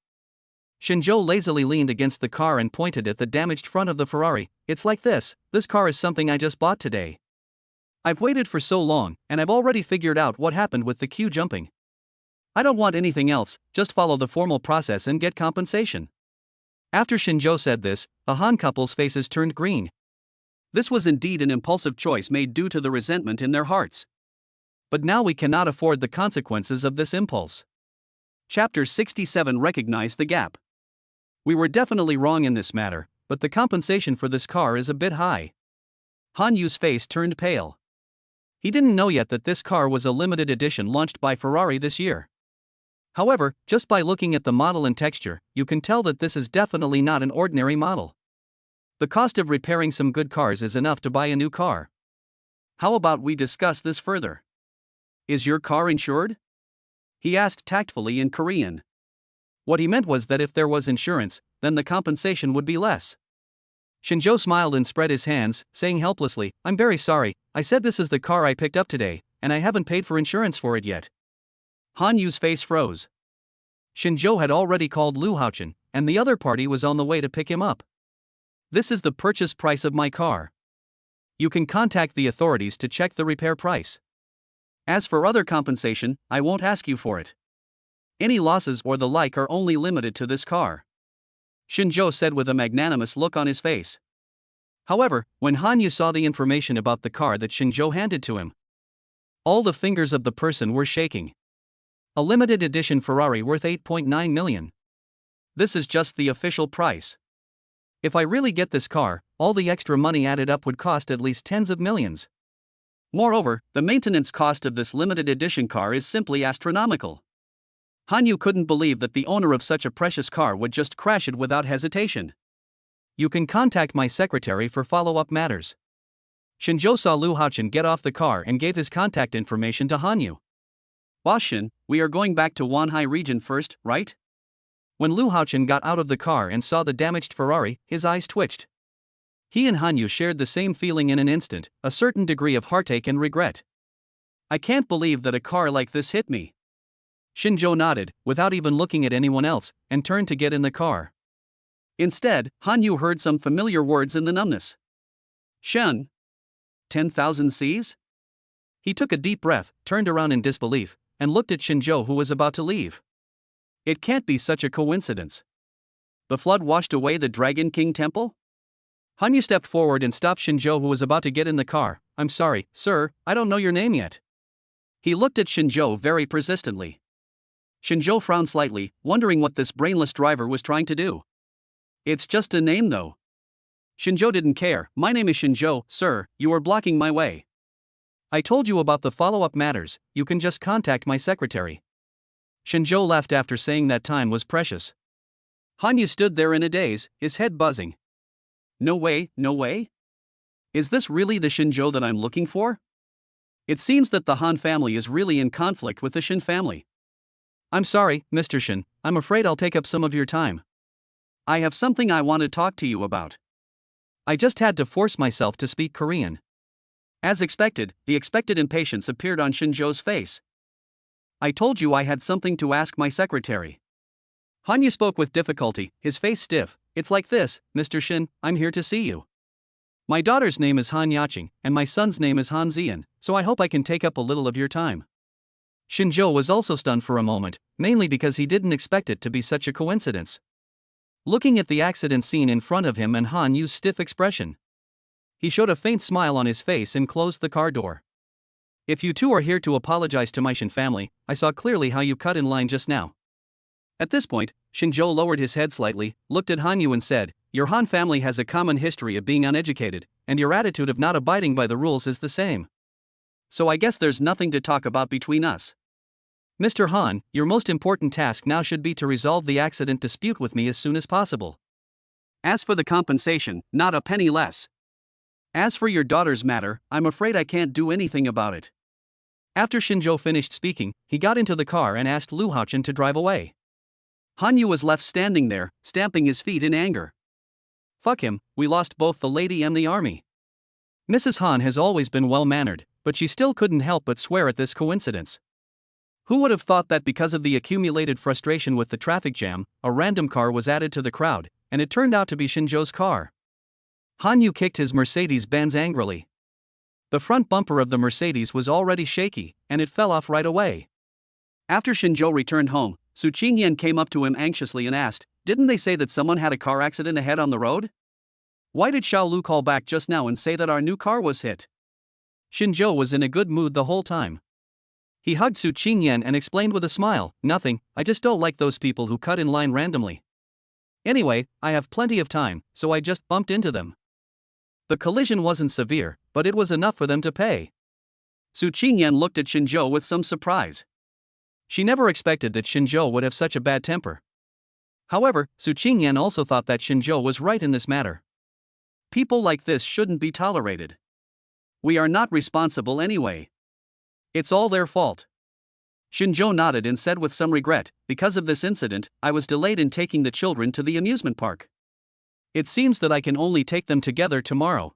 A: Shinzhou lazily leaned against the car and pointed at the damaged front of the Ferrari. It's like this car is something I just bought today. I've waited for so long, and I've already figured out what happened with the queue jumping. I don't want anything else, just follow the formal process and get compensation. After Shinzhou said this, the Han couple's faces turned green.
B: This was indeed an impulsive choice made due to the resentment in their hearts.
A: But now we cannot afford the consequences of this impulse.
B: Chapter 67 Recognize the gap.
A: We were definitely wrong in this matter, but the compensation for this car is a bit high. Han Yu's face turned pale. He didn't know yet that this car was a limited edition launched by Ferrari this year. However, just by looking at the model and texture, you can tell that this is definitely not an ordinary model. The cost of repairing some good cars is enough to buy a new car.
B: How about we discuss this further? Is your car insured? He asked tactfully in Korean.
A: What he meant was that if there was insurance, then the compensation would be less. Shinzhou smiled and spread his hands, saying helplessly, I'm very sorry, I said this is the car I picked up today, and I haven't paid for insurance for it yet.
B: Han Yu's face froze.
A: Shinzhou had already called Lu Haochen, and the other party was on the way to pick him up. This is the purchase price of my car. You can contact the authorities to check the repair price.
B: As for other compensation, I won't ask you for it. Any losses or the like are only limited to this car, Shinzhou said with a magnanimous look on his face.
A: However, when Han Yu saw the information about the car that Shinzhou handed to him, all the fingers of the person were shaking. A limited edition Ferrari worth 8.9 million.
B: This is just the official price.
A: If I really get this car, all the extra money added up would cost at least tens of millions.
B: Moreover, the maintenance cost of this limited edition car is simply astronomical. Hanyu couldn't believe that the owner of such a precious car would just crash it without hesitation.
A: You can contact my secretary for follow-up matters. Shinjo saw Lu Haochen get off the car and gave his contact information to Hanyu.
B: Boss Shin, we are going back to Wanhai region first, right?
A: When Lu Haochen got out of the car and saw the damaged Ferrari, his eyes twitched. He and Hanyu shared the same feeling in an instant, a certain degree of heartache and regret.
B: I can't believe that a car like this hit me.
A: Shinjo nodded, without even looking at anyone else, and turned to get in the car.
B: Instead, Hanyu heard some familiar words in the numbness. Shen. 10,000 Cs?
A: He took a deep breath, turned around in disbelief, and looked at Shinjo, who was about to leave.
B: It can't be such a coincidence. The flood washed away the Dragon King Temple?
A: Hanyu stepped forward and stopped Shinjo, who was about to get in the car. I'm sorry, sir, I don't know your name yet.
B: He looked at Shinjo very persistently. Shinjo frowned slightly, wondering what this brainless driver was trying to do. It's just a name though.
A: Shinjo didn't care. My name is Shinjo, sir, you are blocking my way. I told you about the follow-up matters, you can just contact my secretary. Shinjo laughed after saying that time was precious.
B: Hanyu stood there in a daze, his head buzzing. No way, no way? Is this really the Shinjo that I'm looking for? It seems that the Han family is really in conflict with the Shin family.
A: I'm sorry, Mr. Shin, I'm afraid I'll take up some of your time.
B: I have something I want to talk to you about.
A: I just had to force myself to speak Korean.
B: As expected, the expected impatience appeared on Shinjo's face. I told you I had something to ask my secretary.
A: Hanyu spoke with difficulty, his face stiff. It's like this, Mr. Shin, I'm here to see you. My daughter's name is Han Yaching, and my son's name is Han Zian, so I hope I can take up a little of your time. Shinjo was also stunned for a moment, mainly because he didn't expect it to be such a coincidence. Looking at the accident scene in front of him and Hanyu's stiff expression, he showed a faint smile on his face and closed the car door. If you two are here to apologize to my Shin family, I saw clearly how you cut in line just now. At this point, Shinjo lowered his head slightly, looked at Hanyu and said, your Han family has a common history of being uneducated, and your attitude of not abiding by the rules is the same.
B: So I guess there's nothing to talk about between us.
A: Mr. Han, your most important task now should be to resolve the accident dispute with me as soon as possible.
B: As for the compensation, not a penny less. As for your daughter's matter, I'm afraid I can't do anything about it.
A: After Shinjo finished speaking, he got into the car and asked Lu Haochen to drive away.
B: Hanyu was left standing there, stamping his feet in anger.
A: Fuck him, we lost both the lady and the army. Mrs. Han has always been well-mannered, but she still couldn't help but swear at this coincidence. Who would have thought that because of the accumulated frustration with the traffic jam, a random car was added to the crowd, and it turned out to be Shinjo's car. Hanyu kicked his Mercedes-Benz angrily. The front bumper of the Mercedes was already shaky, and it fell off right away.
B: After Shinjo returned home, Su Qingyan came up to him anxiously and asked, didn't they say that someone had a car accident ahead on the road? Why did Xiao Lu call back just now and say that our new car was hit?
A: Shinjo was in a good mood the whole time. He hugged Su Qingyan and explained with a smile, nothing, I just don't like those people who cut in line randomly. Anyway, I have plenty of time, so I just bumped into them. The collision wasn't severe, but it was enough for them to pay.
B: Su Qingyan looked at Shinjo with some surprise.
A: She never expected that Shinjo would have such a bad temper. However, Su Qingyan also thought that Shinjo was right in this matter.
B: People like this shouldn't be tolerated. We are not responsible anyway. It's all their fault. Shinjo nodded and said with some regret, because of this incident, I was delayed in taking the children to the amusement park.
A: It seems that I can only take them together tomorrow.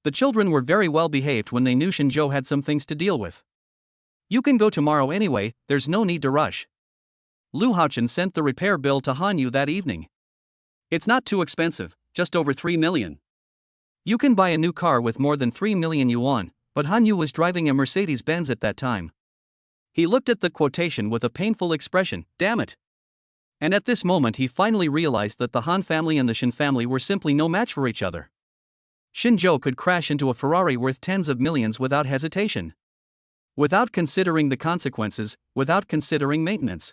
A: The children were very well behaved when they knew Shinjo had some things to deal with. You can go tomorrow anyway, there's no need to rush. Lu Haochen sent the repair bill to Hanyu that evening.
B: It's not too expensive, just over 3 million.
A: You can buy a new car with more than 3 million yuan, but Hanyu was driving a Mercedes-Benz at that time. He looked at the quotation with a painful expression, damn it. And at this moment he finally realized that the Han family and the Shin family were simply no match for each other. Shinjo could crash into a Ferrari worth tens of millions without hesitation. Without considering the consequences, without considering maintenance.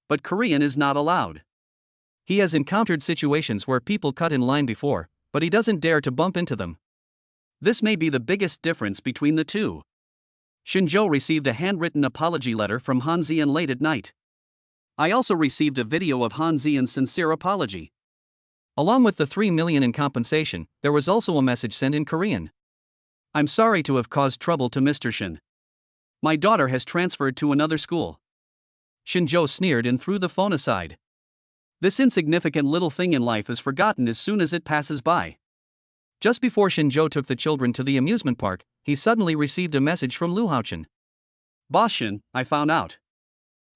B: But Korean is not allowed.
A: He has encountered situations where people cut in line before, but he doesn't dare to bump into them.
B: This may be the biggest difference between the two. Shinjo received a handwritten apology letter from Han Zian late at night. I also received a video of Han Zian's sincere apology.
A: Along with the 3 million in compensation, there was also a message sent in Korean.
B: I'm sorry to have caused trouble to Mr. Shin. My daughter has transferred to another school.
A: Shinjo sneered and threw the phone aside.
B: This insignificant little thing in life is forgotten as soon as it passes by.
A: Just before Shinjo took the children to the amusement park, he suddenly received a message from Lu Haochen.
B: Boss Shin, I found out.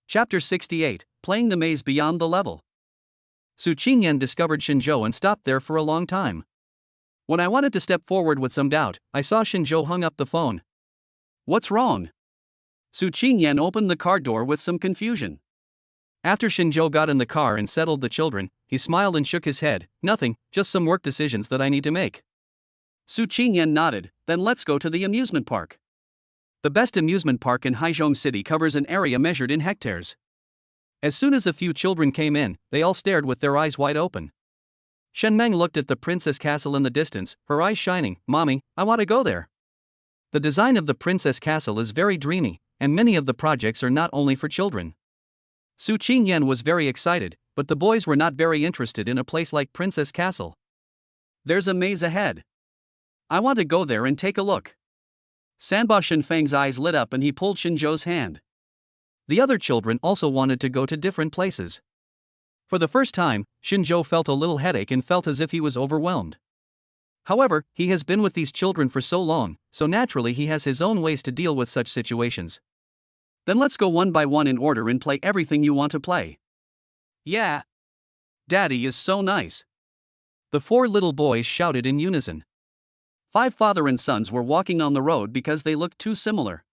B: Chapter 68, Playing the Maze Beyond the Level.
A: Su Qingyan discovered Shinjo and stopped there for a long time.
B: When I wanted to step forward with some doubt, I saw Shinjo hung up the phone. What's wrong? Su Qingyan opened the car door with some confusion.
A: After Shinjo got in the car and settled the children, he smiled and shook his head. Nothing, just some work decisions that I need to make.
B: Su Qingyan nodded. Then let's go to the amusement park. The best amusement park in Haizhong City covers an area measured in hectares.
A: As soon as a few children came in, they all stared with their eyes wide open. Shenmeng looked at the princess castle in the distance, her eyes shining. Mommy, I want to go there. The design of the princess castle is very dreamy, and many of the projects are not only for children. Su Qingyan was very excited, but the boys were not very interested in a place like Princess Castle.
B: There's a maze ahead. I want to go there and take a look. Sanba Shinfeng's eyes lit up and he pulled Shinjo's hand.
A: The other children also wanted to go to different places. For the first time, Shinjo felt a little headache and felt as if he was overwhelmed. However, he has been with these children for so long, so naturally he has his own ways to deal with such situations.
B: Then let's go one by one in order and play everything you want to play.
A: Yeah.
B: Daddy is so nice.
A: The 4 little boys shouted in unison.
B: 5 father and sons were walking on the road because they looked too similar.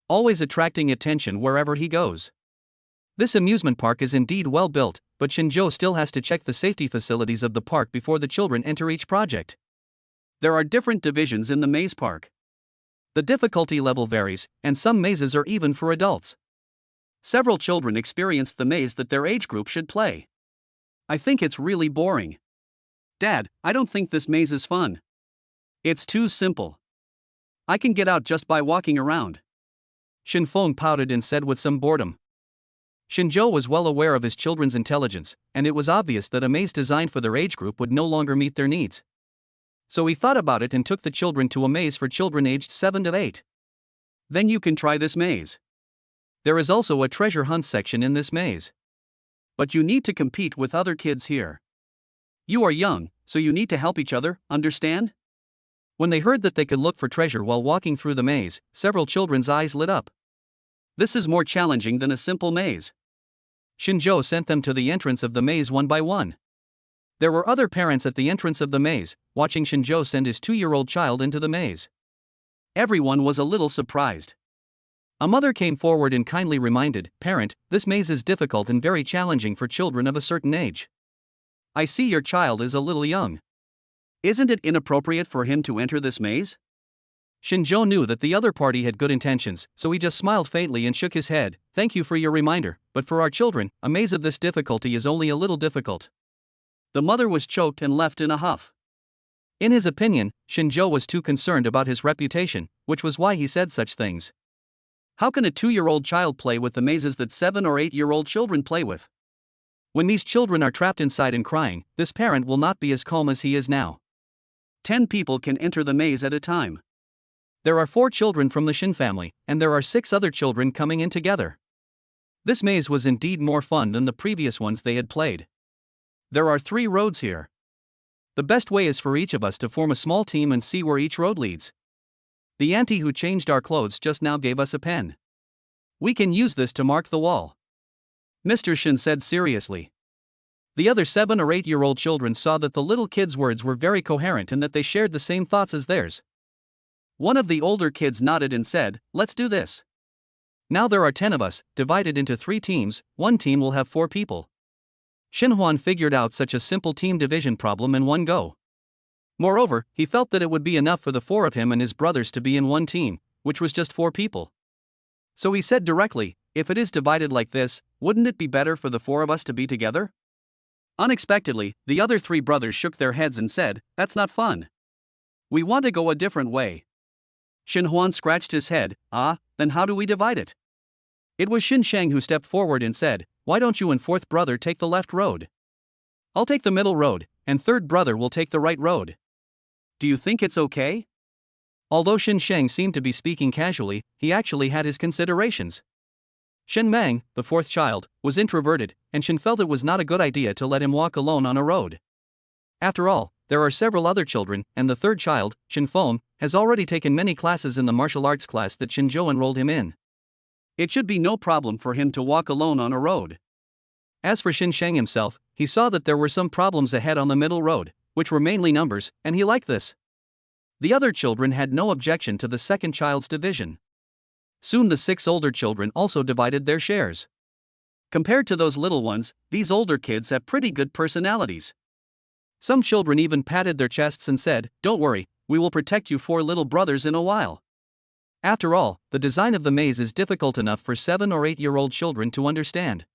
A: Always attracting attention wherever he goes. This amusement park is indeed well built, but Shinjo still has to check the safety facilities of the park before the children enter each project.
B: There are different divisions in the maze park.
A: The difficulty level varies, and some mazes are even for adults.
B: Several children experienced the maze that their age group should play. I think it's really boring. Dad, I don't think this maze is fun. It's too simple. I can get out just by walking around.
A: Shinfeng pouted and said with some boredom. Shinjo was well aware of his children's intelligence, and it was obvious that a maze designed for their age group would no longer meet their needs. So he thought about it and took the children to a maze for children aged 7 to 8.
B: Then you can try this maze.
A: There is also a treasure hunt section in this maze.
B: But you need to compete with other kids here. You are young, so you need to help each other, understand?
A: When they heard that they could look for treasure while walking through the maze, several children's eyes lit up.
B: This is more challenging than a simple maze.
A: Shinjo sent them to the entrance of the maze one by one. There were other parents at the entrance of the maze, watching Shinjo send his 2-year-old child into the maze.
B: Everyone was a little surprised.
A: A mother came forward and kindly reminded, "Parent, this maze is difficult and very challenging for children of a certain age.
B: I see your child is a little young. Isn't it inappropriate for him to enter this maze?"
A: Shinjo knew that the other party had good intentions, so he just smiled faintly and shook his head. "Thank you for your reminder, but for our children, a maze of this difficulty is only a little difficult."
B: The mother was choked and left in a huff.
A: In his opinion, Shinjo was too concerned about his reputation, which was why he said such things.
B: How can a 2-year-old child play with the mazes that 7 or 8-year-old children play with?
A: When these children are trapped inside and crying, this parent will not be as calm as he is now.
B: 10 people can enter the maze at a time.
A: There are 4 children from the Shin family, and there are 6 other children coming in together. This maze was indeed more fun than the previous ones they had played. There are 3 roads here. The best way is for each of us to form a small team and see where each road leads. The auntie who changed our clothes just now gave us a pen. We can use this to mark the wall.
B: Mr. Shin said seriously.
A: The other 7 or 8-year-old children saw that the little kids' words were very coherent and that they shared the same thoughts as theirs.
B: One of the older kids nodded and said, "Let's do this."
A: Now there are 10 of us, divided into 3 teams, one team will have 4 people. Shinhuan figured out such a simple team division problem in one go. Moreover, he felt that it would be enough for the 4 of him and his brothers to be in one team, which was just 4 people. So he said directly, "If it is divided like this, wouldn't it be better for the 4 of us to be together?"
B: Unexpectedly, the other three brothers shook their heads and said, "That's not fun. We want to go a different way." Shin Huan scratched his head. Then how do we divide it? It was Shin Shang who stepped forward and said, "Why don't you and fourth brother take the left road? I'll take the middle road, and third brother will take the right road. Do you think it's okay?" Although Shin Shang seemed to be speaking casually, he actually had his considerations. Shin Mang, the fourth child, was introverted, and Shin felt it was not a good idea to let him walk alone on a road. After all, there are several other children, and the third child, Shin Feng, has already taken many classes in the martial arts class that Shin Zhou enrolled him in. It should be no problem for him to walk alone on a road. As for Shin Shang himself, he saw that there were some problems ahead on the middle road, which were mainly numbers, and he liked this. The other children had no objection to the second child's division. Soon the 6 older children also divided their shares. Compared to those little ones, these older kids have pretty good personalities. Some children even patted their chests and said, "Don't worry, we will protect you 4 little brothers in a while." After all, the design of the maze is difficult enough for 7 or 8-year-old children to understand.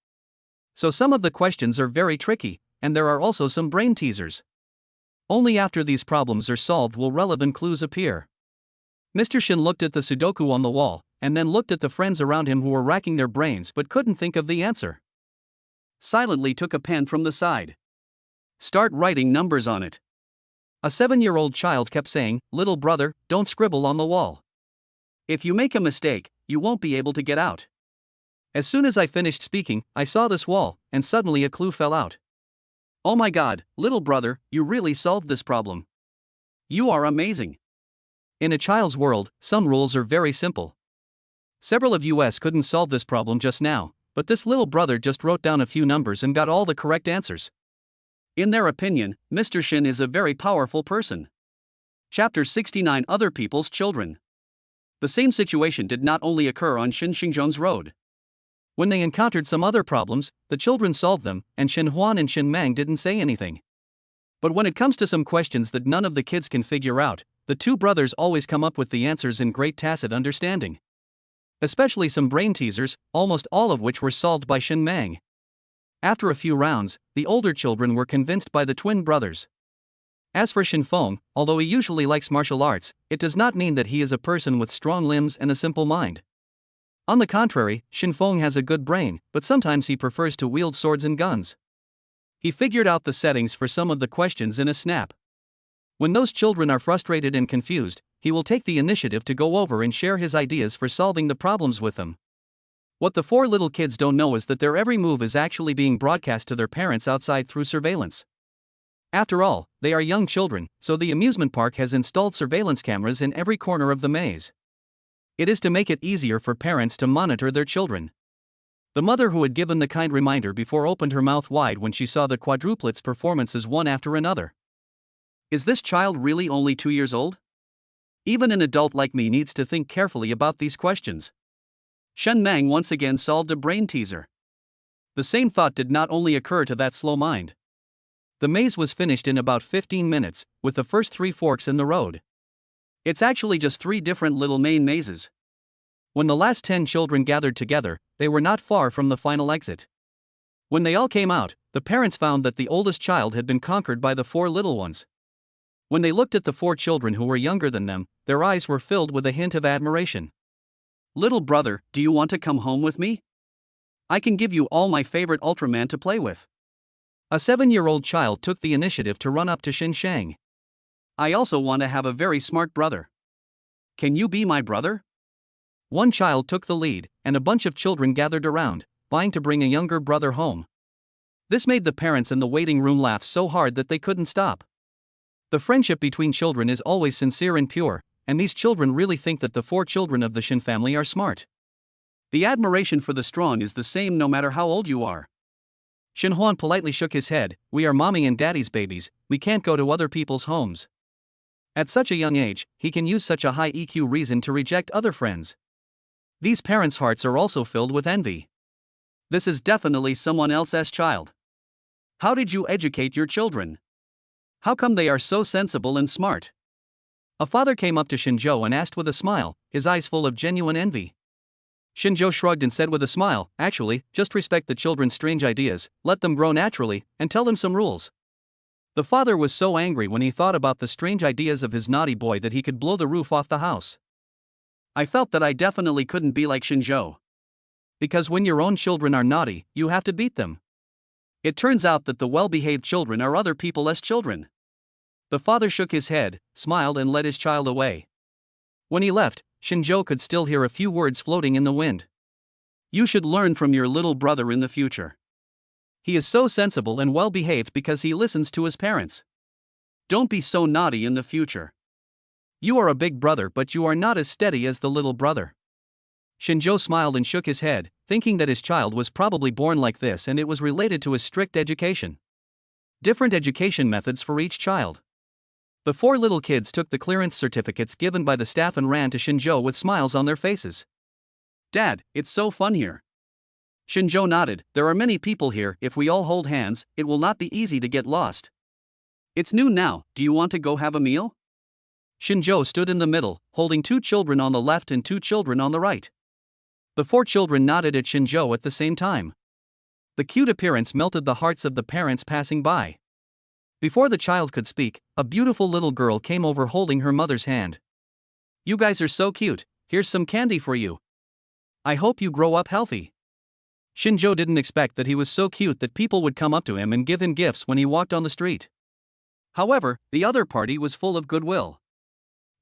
B: So some of the questions are very tricky, and there are also some brain teasers. Only after these problems are solved will relevant clues appear. Mr. Shin looked at the Sudoku on the wall, and then looked at the friends around him who were racking their brains but couldn't think of the answer. Silently took a pen from the side. "Start writing numbers on it." A 7-year-old child kept saying, "Little brother, don't scribble on the wall. If you make a mistake, you won't be able to get out." As soon as I finished speaking, I saw this wall, and suddenly a clue fell out. "Oh my god, little brother, you really solved this problem. You are amazing." In a child's world, some rules are very simple. Several of us couldn't solve this problem just now, but this little brother just wrote down a few numbers and got all the correct answers. In their opinion, Mr. Shin is a very powerful person. Chapter 69: Other People's Children. The same situation did not only occur on Shin Xingzhong's road. When they encountered some other problems, the children solved them, and Shin Huan and Shin Mang didn't say anything. But when it comes to some questions that none of the kids can figure out, the 2 brothers always come up with the answers in great tacit understanding. Especially some brain teasers, almost all of which were solved by Shin Mang. After a few rounds, the older children were convinced by the twin brothers. As for Shin Feng, although he usually likes martial arts, it does not mean that he is a person with strong limbs and a simple mind. On the contrary, Shin Feng has a good brain, but sometimes he prefers to wield swords and guns. He figured out the settings for some of the questions in a snap. When those children are frustrated and confused, he will take the initiative to go over and share his ideas for solving the problems with them. What the 4 little kids don't know is that their every move is actually being broadcast to their parents outside through surveillance. After all, they are young children, so the amusement park has installed surveillance cameras in every corner of the maze. It is to make it easier for parents to monitor their children. The mother who had given the kind reminder before opened her mouth wide when she saw the quadruplets' performances one after another. Is this child really only 2 years old? Even an adult like me needs to think carefully about these questions. Shen Mang once again solved a brain teaser. The same thought did not only occur to that slow mind. The maze was finished in about 15 minutes, with the first 3 forks in the road. It's actually just 3 different little main mazes. When the last 10 children gathered together, they were not far from the final exit. When they all came out, the parents found that the oldest child had been conquered by the 4 little ones. When they looked at the 4 children who were younger than them, their eyes were filled with a hint of admiration. "Little brother, do you want to come home with me? I can give you all my favorite Ultraman to play with." A 7-year-old child took the initiative to run up to Shin Shang. "I also want to have a very smart brother. Can you be my brother?" One child took the lead, and a bunch of children gathered around, vying to bring a younger brother home. This made the parents in the waiting room laugh so hard that they couldn't stop. The friendship between children is always sincere and pure, and these children really think that the 4 children of the Shin family are smart. The admiration for the strong is the same no matter how old you are. Shin Huan politely shook his head. "We are mommy and daddy's babies, we can't go to other people's homes." At such a young age, he can use such a high EQ reason to reject other friends. These parents' hearts are also filled with envy. This is definitely someone else's child. How did you educate your children? How come they are so sensible and smart? A father came up to Shinzhou and asked with a smile, his eyes full of genuine envy.
A: Shinjo shrugged and said with a smile, actually, just respect the children's strange ideas, let them grow naturally, and tell them some rules. The father was so angry when he thought about the strange ideas of his naughty boy that he could blow the roof off the house.
B: I felt that I definitely couldn't be like Shinjo.
A: Because when your own children are naughty, you have to beat them.
B: It turns out that the well-behaved children are other people's children.
A: The father shook his head, smiled and led his child away. When he left, Shinjo could still hear a few words floating in the wind.
B: You should learn from your little brother in the future.
A: He is so sensible and well-behaved because he listens to his parents.
B: Don't be so naughty in the future.
A: You are a big brother, but you are not as steady as the little brother. Shinjo smiled and shook his head, thinking that his child was probably born like this and it was related to his strict education. Different education methods for each child. The four little kids took the clearance certificates given by the staff and ran to Shinjo with smiles on their faces.
B: Dad, it's so fun here. Shinjo nodded. There are many people here. If we all hold hands, it will not be easy to get lost. It's noon now. Do you want to go have a meal?
A: Shinjo stood in the middle, holding two children on the left and two children on the right. The four children nodded at Shinjo at the same time. The cute appearance melted the hearts of the parents passing by. Before the child could speak, a beautiful little girl came over holding her mother's hand. You guys are so cute, here's some candy for you. I hope you grow up healthy. Shinjo didn't expect that he was so cute that people would come up to him and give him gifts when he walked on the street. However, the other party was full of goodwill.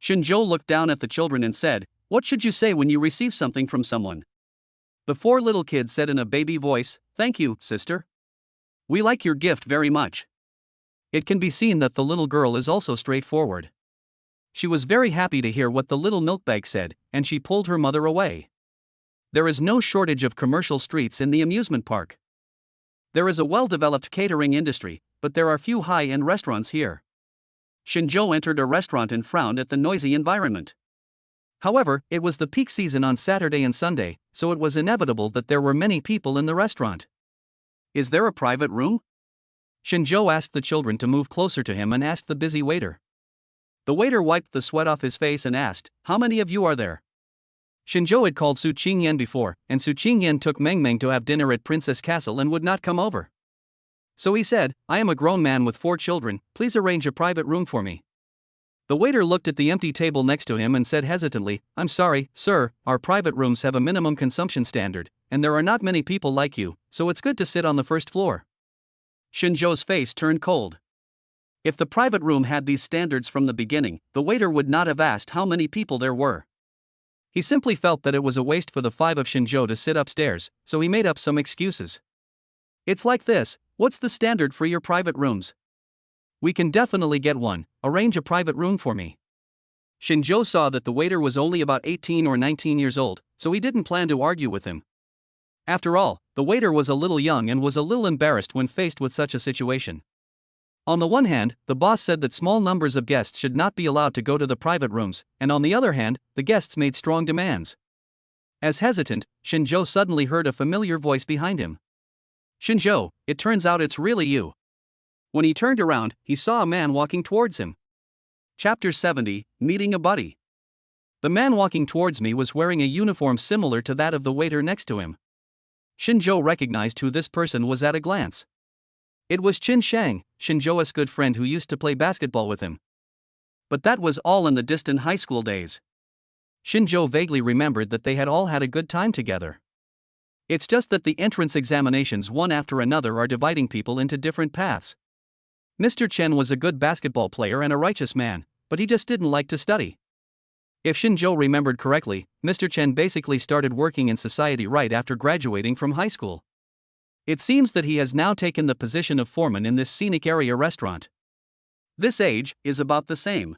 B: Shinjo looked down at the children and said, "What should you say when you receive something from someone?"
A: The four little kids said in a baby voice, "Thank you, sister.
B: We like your gift very much."
A: It can be seen that the little girl is also straightforward. She was very happy to hear what the little milkbag said, and she pulled her mother away. There is no shortage of commercial streets in the amusement park. There is a well-developed catering industry, but there are few high-end restaurants here.
B: Shinjo entered a restaurant and frowned at the noisy environment.
A: However, it was the peak season on Saturday and Sunday, so it was inevitable that there were many people in the restaurant.
B: Is there a private room?
A: Shinjo asked the children to move closer to him and asked the busy waiter. The waiter wiped the sweat off his face and asked, "How many of you are there?" Shinjo had called Su Qingyan before, and Su Qingyan took Meng Meng to have dinner at Princess Castle and would not come over. So he said, "I am a grown man with 4 children, please arrange a private room for me." The waiter looked at the empty table next to him and said hesitantly, "I'm sorry, sir, our private rooms have a minimum consumption standard, and there are not many people like you, so it's good to sit on the first floor."
B: Shinjo's face turned cold. If the private room had these standards from the beginning, the waiter would not have asked how many people there were.
A: He simply felt that it was a waste for the 5 of Shinjo to sit upstairs, so he made up some excuses. "It's like this, what's the standard for your private rooms?" "We can definitely get one, arrange a private room for me." Shinjo saw that the waiter was only about 18 or 19 years old, so he didn't plan to argue with him. After all, the waiter was a little young and was a little embarrassed when faced with such a situation. On the one hand, the boss said that small numbers of guests should not be allowed to go to the private rooms, and on the other hand, the guests made strong demands. As hesitant, Shinjo suddenly heard a familiar voice behind him. "Shinjo, it turns out it's really you." When he turned around, he saw a man walking towards him.
B: Chapter 70, Meeting a Buddy.
A: The man walking towards me was wearing a uniform similar to that of the waiter next to him. Shinjo recognized who this person was at a glance. It was Qin Shang, Shinjo's good friend who used to play basketball with him.
B: But that was all in the distant high school days.
A: Shinjo vaguely remembered that they had all had a good time together. It's just that the entrance examinations one after another are dividing people into different paths. Mr. Chen was a good basketball player and a righteous man, but he just didn't like to study. If Shinjo remembered correctly, Mr. Chen basically started working in society right after graduating from high school. It seems that he has now taken the position of foreman in this scenic area restaurant.
B: This age is about the same.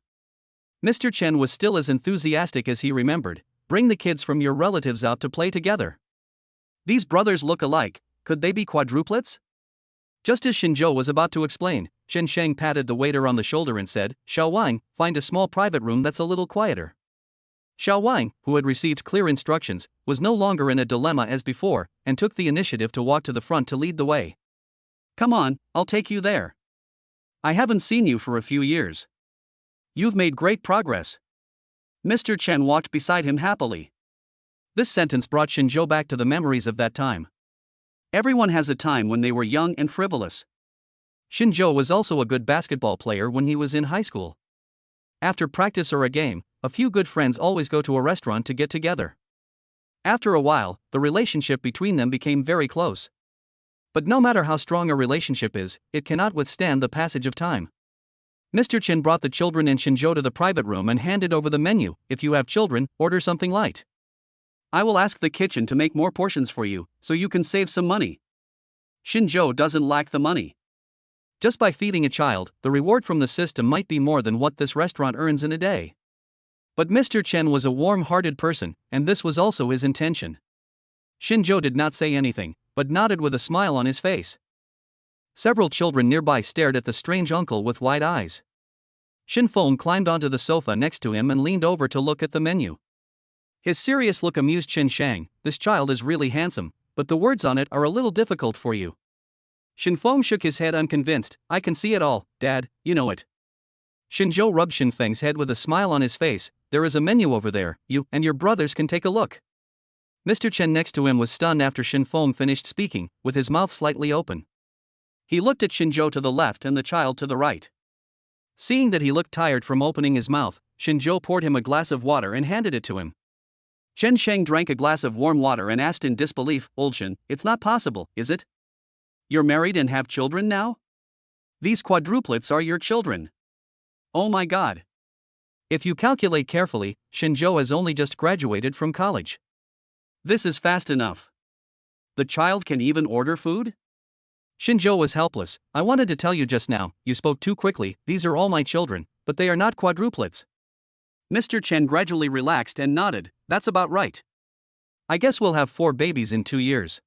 A: Mr. Chen was still as enthusiastic as he remembered. "Bring the kids from your relatives out to play together. These brothers look alike, could they be quadruplets?" Just as Shinjo was about to explain, Qin Shang patted the waiter on the shoulder and said, "Xiao Wang, find a small private room that's a little quieter." Xiao Wang, who had received clear instructions, was no longer in a dilemma as before, and took the initiative to walk to the front to lead the way.
B: "Come on, I'll take you there. I haven't seen you for a few years.
A: You've made great progress."
B: Mr. Chen walked beside him happily. This sentence brought Shinjo back to the memories of that time. Everyone has a time when they were young and frivolous. Shinjo was also a good basketball player when he was in high school. After practice or a game, a few good friends always go to a restaurant to get together. After a while, the relationship between them became very close. But no matter how strong a relationship is, it cannot withstand the passage of time. Mr. Chin brought the children and Shinjo to the private room and handed over the menu. If you have children, order something light. I will ask the kitchen to make more portions for you, so you can save some money. Shinjo doesn't lack the money. Just by feeding a child, the reward from the system might be more than what this restaurant earns in a day. But Mr. Chen was a warm-hearted person, and this was also his intention. Shinjo did not say anything, but nodded with a smile on his face. Several children nearby stared at the strange uncle with wide eyes. Shin Feng climbed onto the sofa next to him and leaned over to look at the menu. His serious look amused Shin Shang. This child is really handsome, but the words on it are a little difficult for you. Shin Feng shook his head unconvinced. I can see it all, Dad, you know it. Shinjo rubbed Shin Feng's head with a smile on his face. There is a menu over there, you and your brothers can take a look. Mr. Chen next to him was stunned after Shin Feng finished speaking, with his mouth slightly open. He looked at Shinjo to the left and the child to the right. Seeing that he looked tired from opening his mouth, Shinjo poured him a glass of water and handed it to him. Chen Sheng drank a glass of warm water and asked in disbelief, Old Shin, it's not possible, is it? You're married and have children now? These quadruplets are your children. Oh my god. If you calculate carefully, Shinjo has only just graduated from college. This is fast enough. The child can even order food? Shinjo was helpless. I wanted to tell you just now, you spoke too quickly, these are all my children, but they are not quadruplets. Mr. Chen gradually relaxed and nodded, that's about right. I guess we'll have 4 babies in 2 years.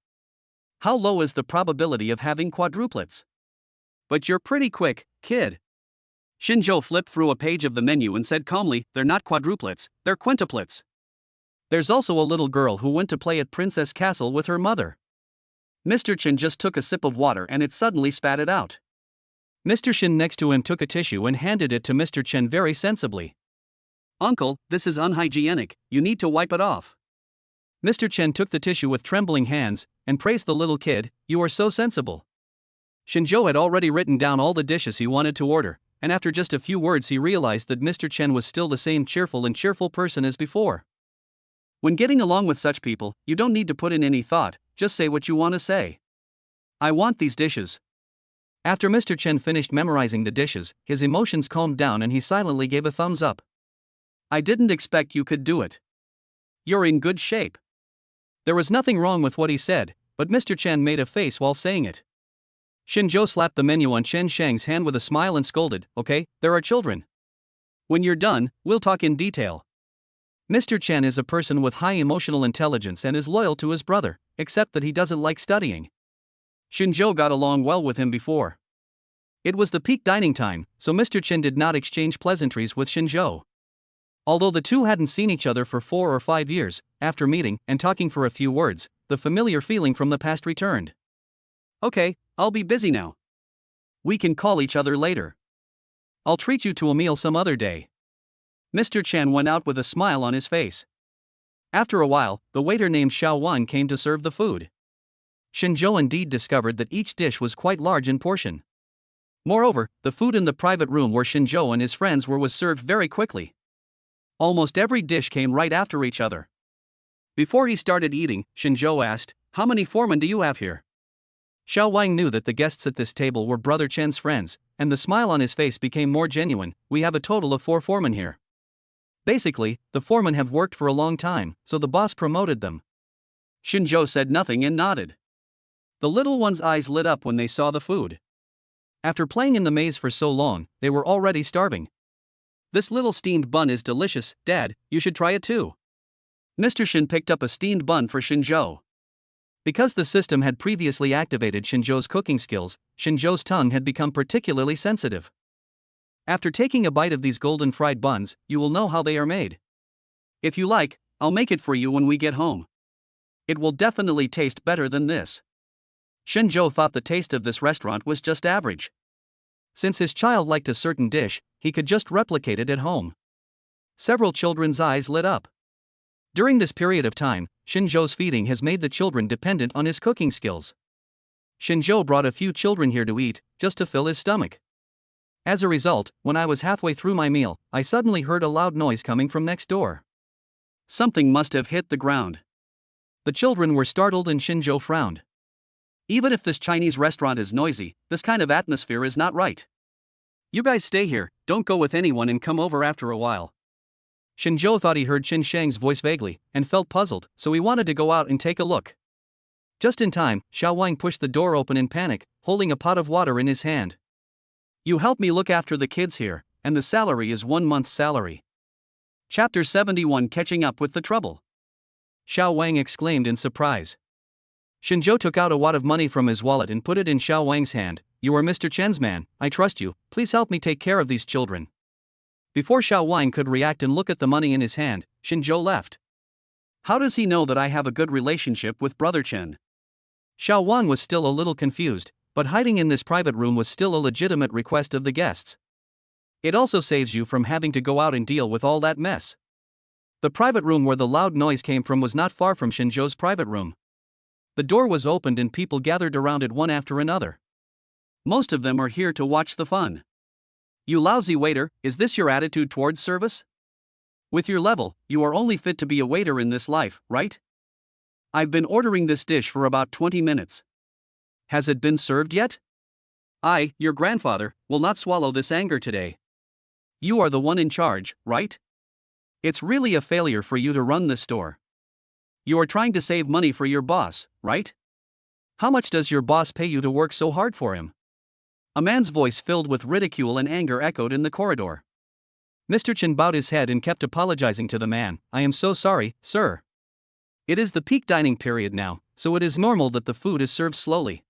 B: How low is the probability of having quadruplets? But you're pretty quick, kid. Shinjo flipped through a page of the menu and said calmly, they're not quadruplets, they're quintuplets. There's also a little girl who went to play at Princess Castle with her mother. Mr. Chen just took a sip of water and it suddenly spat it out. Mr. Shin next to him took a tissue and handed it to Mr. Chen very sensibly. Uncle, this is unhygienic, you need to wipe it off. Mr. Chen took the tissue with trembling hands and praised the little kid, you are so sensible. Shinjo had already written down all the dishes he wanted to order, and after just a few words he realized that Mr. Chen was still the same cheerful person as before. When getting along with such people, you don't need to put in any thought, just say what you want to say. I want these dishes. After Mr. Chen finished memorizing the dishes, his emotions calmed down and he silently gave a thumbs up. I didn't expect you could do it. You're in good shape. There was nothing wrong with what he said, but Mr. Chen made a face while saying it. Shinjo slapped the menu on Chen Shang's hand with a smile and scolded, okay, there are children. When you're done, we'll talk in detail. Mr. Chen is a person with high emotional intelligence and is loyal to his brother, except that he doesn't like studying. Shinjo got along well with him before. It was the peak dining time, so Mr. Chen did not exchange pleasantries with Shinjo. Although the two hadn't seen each other for 4 or 5 years, after meeting and talking for a few words, the familiar feeling from the past returned. Okay, I'll be busy now. We can call each other later. I'll treat you to a meal some other day. Mr. Chen went out with a smile on his face. After a while, the waiter named Xiao Wan came to serve the food. Shinjo indeed discovered that each dish was quite large in portion. Moreover, the food in the private room where Shinjo and his friends were was served very quickly. Almost every dish came right after each other. Before he started eating, Shinjo asked, how many foremen do you have here? Xiao Wang knew that the guests at this table were Brother Chen's friends, and the smile on his face became more genuine. We have a total of 4 foremen here. Basically, the foremen have worked for a long time, so the boss promoted them. Shinjo said nothing and nodded. The little one's eyes lit up when they saw the food. After playing in the maze for so long, they were already starving. This little steamed bun is delicious, Dad, you should try it too. Mr. Shin picked up a steamed bun for Shinjo. Because the system had previously activated Shinjo's cooking skills, Shinjo's tongue had become particularly sensitive. After taking a bite of these golden fried buns, you will know how they are made. If you like, I'll make it for you when we get home. It will definitely taste better than this. Shinjo thought the taste of this restaurant was just average. Since his child liked a certain dish, he could just replicate it at home. Several children's eyes lit up.
A: During this period of time, Shinzhou's feeding has made the children dependent on his cooking skills. Shinzhou brought a few children here to eat, just to fill his stomach. As a result, when I was halfway through my meal, I suddenly heard a loud noise coming from next door.
B: Something must have hit the ground.
A: The children were startled and Shinzhou frowned.
B: Even if this Chinese restaurant is noisy, this kind of atmosphere is not right. You guys stay here, don't go with anyone and come over after a while.
A: Shinzhou thought he heard Qin Shang's voice vaguely, and felt puzzled, so he wanted to go out and take a look. Just in time, Xiao Wang pushed the door open in panic, holding a pot of water in his hand.
B: You help me look after the kids here, and the salary is 1 month's salary. Chapter 71 Catching Up with the Trouble.
A: Xiao Wang exclaimed in surprise. Shinzhou took out a wad of money from his wallet and put it in Xiao Wang's hand. You are Mr. Chen's man, I trust you, please help me take care of these children. Before Xiao Wang could react and look at the money in his hand, Shinzhou left.
B: How does he know that I have a good relationship with Brother Chen?
A: Xiao Wang was still a little confused, but hiding in this private room was still a legitimate request of the guests. It also saves you from having to go out and deal with all that mess. The private room where the loud noise came from was not far from Shinzhou's private room. The door was opened and people gathered around it one after another.
B: Most of them are here to watch the fun. You lousy waiter, is this your attitude towards service? With your level, you are only fit to be a waiter in this life, right? I've been ordering this dish for about 20 minutes. Has it been served yet? I, your grandfather, will not swallow this anger today. You are the one in charge, right? It's really a failure for you to run this store. You are trying to save money for your boss, right? How much does your boss pay you to work so hard for him? A man's voice filled with ridicule and anger echoed in the corridor.
A: Mr. Chen bowed his head and kept apologizing to the man. I am so sorry, sir. It is the peak dining period now, so it is normal that the food is served slowly.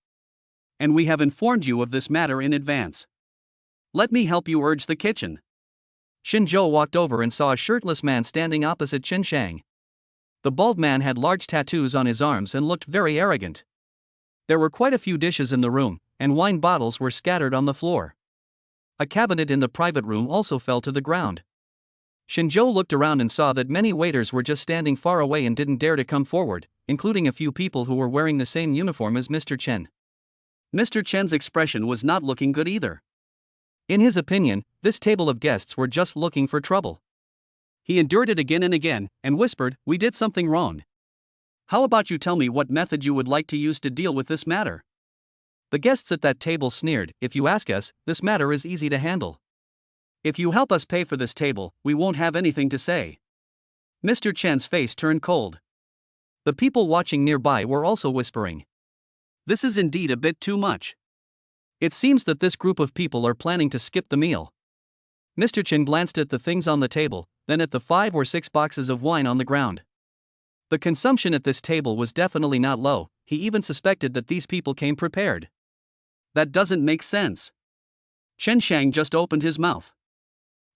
B: And we have informed you of this matter in advance. Let me help you urge the kitchen.
A: Shinzhou walked over and saw a shirtless man standing opposite Qin Shang. The bald man had large tattoos on his arms and looked very arrogant. There were quite a few dishes in the room, and wine bottles were scattered on the floor. A cabinet in the private room also fell to the ground. Shinzhou looked around and saw that many waiters were just standing far away and didn't dare to come forward, including a few people who were wearing the same uniform as Mr. Chen.
B: Mr. Chen's expression was not looking good either.
A: In his opinion, this table of guests were just looking for trouble.
B: He endured it again and again, and whispered, "We did something wrong. How about you tell me what method you would like to use to deal with this matter?"
A: The guests at that table sneered, "If you ask us, this matter is easy to handle.
B: If you help us pay for this table, we won't have anything to say." Mr. Chen's face turned cold.
A: The people watching nearby were also whispering.
B: This is indeed a bit too much.
A: It seems that this group of people are planning to skip the meal. Mr. Chen glanced at the things on the table, then at the 5 or 6 boxes of wine on the ground. The consumption at this table was definitely not low. He even suspected that these people came prepared.
B: That doesn't make sense. Qin Shang just opened his mouth.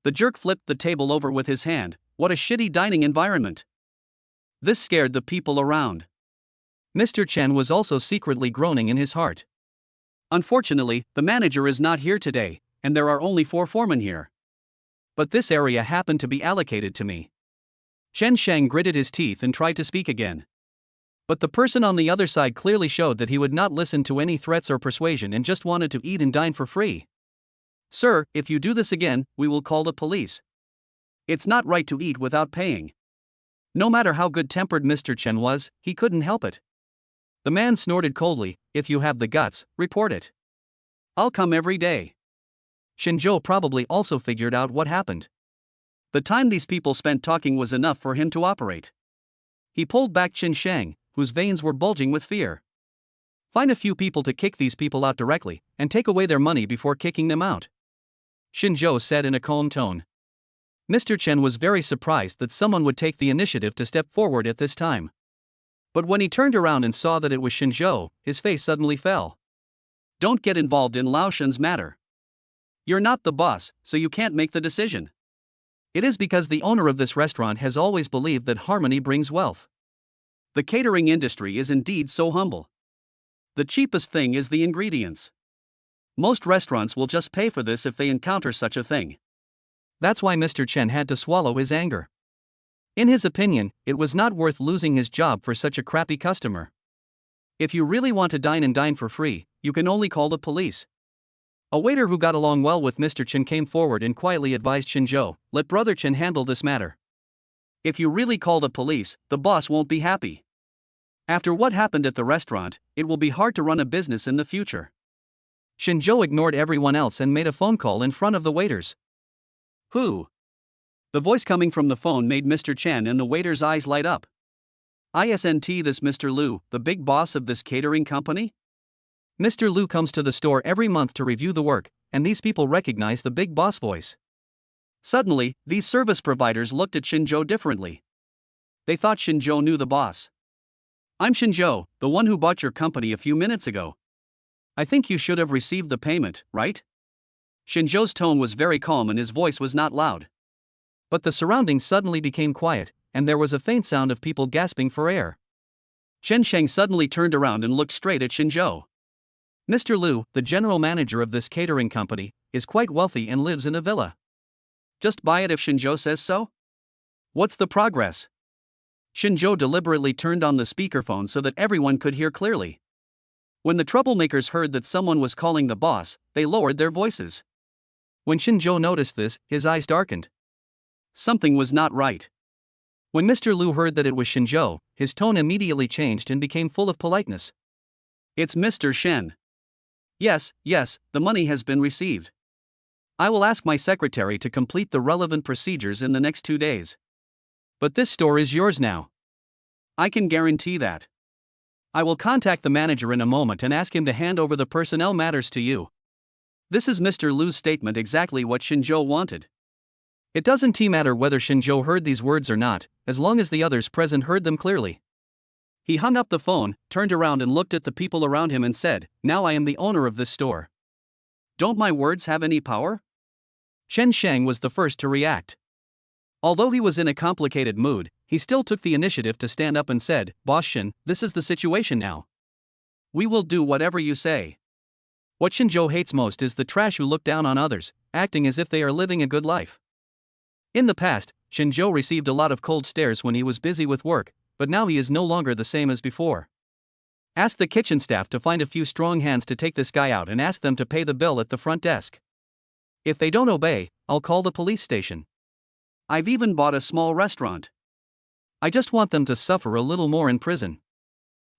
B: The jerk flipped the table over with his hand. What a shitty dining environment. This scared the people around.
A: Mr. Chen was also secretly groaning in his heart.
B: Unfortunately, the manager is not here today, and there are only 4 foremen here.
A: But this area happened to be allocated to me. Qin Shang gritted his teeth and tried to speak again. But the person on the other side clearly showed that he would not listen to any threats or persuasion and just wanted to eat and dine for free.
B: "Sir, if you do this again, we will call the police. It's not right to eat without paying."
A: No matter how good-tempered Mr. Chen was, he couldn't help it. The man snorted coldly, "If you have the guts, report it.
B: I'll come every day."
A: Shinzhou probably also figured out what happened.
B: The time these people spent talking was enough for him to operate.
A: He pulled back Qin Shang, whose veins were bulging with fear. Find a few people to kick these people out directly, and take away their money before kicking them out, Shinzhou said in a calm tone. Mr. Chen was very surprised that someone would take the initiative to step forward at this time. But when he turned around and saw that it was Shinzhou, his face suddenly fell.
B: "Don't get involved in Lao Shen's matter. You're not the boss, so you can't make the decision."
A: It is because the owner of this restaurant has always believed that harmony brings wealth.
B: The catering industry is indeed so humble. The cheapest thing is the ingredients. Most restaurants will just pay for this if they encounter such a thing.
A: That's why Mr. Chen had to swallow his anger. In his opinion, it was not worth losing his job for such a crappy customer. If you really want to dine and dine for free, you can only call the police. A waiter who got along well with Mr. Chen came forward and quietly advised Shinjo, let Brother Chen handle this matter. If you really call the police, the boss won't be happy. After what happened at the restaurant, it will be hard to run a business in the future. Shinjo ignored everyone else and made a phone call in front of the waiters. Who? The voice coming from the phone made Mr. Chen and the waiter's eyes light up. Isn't this Mr. Liu, the big boss of this catering company? Mr. Liu comes to the store every month to review the work, and these people recognize the big boss voice. Suddenly, these service providers looked at Shinjo differently. They thought Shinjo knew the boss. I'm Shinjo, the one who bought your company a few minutes ago. I think you should have received the payment, right? Shinjo's tone was very calm and his voice was not loud. But the surroundings suddenly became quiet, and there was a faint sound of people gasping for air. Chen Sheng suddenly turned around and looked straight at Shinjo. Mr. Liu, the general manager of this catering company, is quite wealthy and lives in a villa. Just buy it if Shinjo says so? What's the progress? Shinjo deliberately turned on the speakerphone so that everyone could hear clearly. When the troublemakers heard that someone was calling the boss, they lowered their voices. When Shinjo noticed this, his eyes darkened. Something was not right. When Mr. Liu heard that it was Shinjo, his tone immediately changed and became full of politeness. It's Mr. Shen. Yes, the money has been received. I will ask my secretary to complete the relevant procedures in the next 2 days. But this store is yours now. I can guarantee that. I will contact the manager in a moment and ask him to hand over the personnel matters to you. This is Mr. Liu's statement, exactly what Shinjo wanted. It doesn't matter whether Shinjo heard these words or not, as long as the others present heard them clearly. He hung up the phone, turned around and looked at the people around him and said, now I am the owner of this store. Don't my words have any power? Chen Sheng was the first to react. Although he was in a complicated mood, he still took the initiative to stand up and said, Boss Shen, this is the situation now. We will do whatever you say. What Shinjo hates most is the trash who look down on others, acting as if they are living a good life. In the past, Shinjo received a lot of cold stares when he was busy with work, but now he is no longer the same as before. Ask the kitchen staff to find a few strong hands to take this guy out and ask them to pay the bill at the front desk. If they don't obey, I'll call the police station. I've even bought a small restaurant. I just want them to suffer a little more in prison.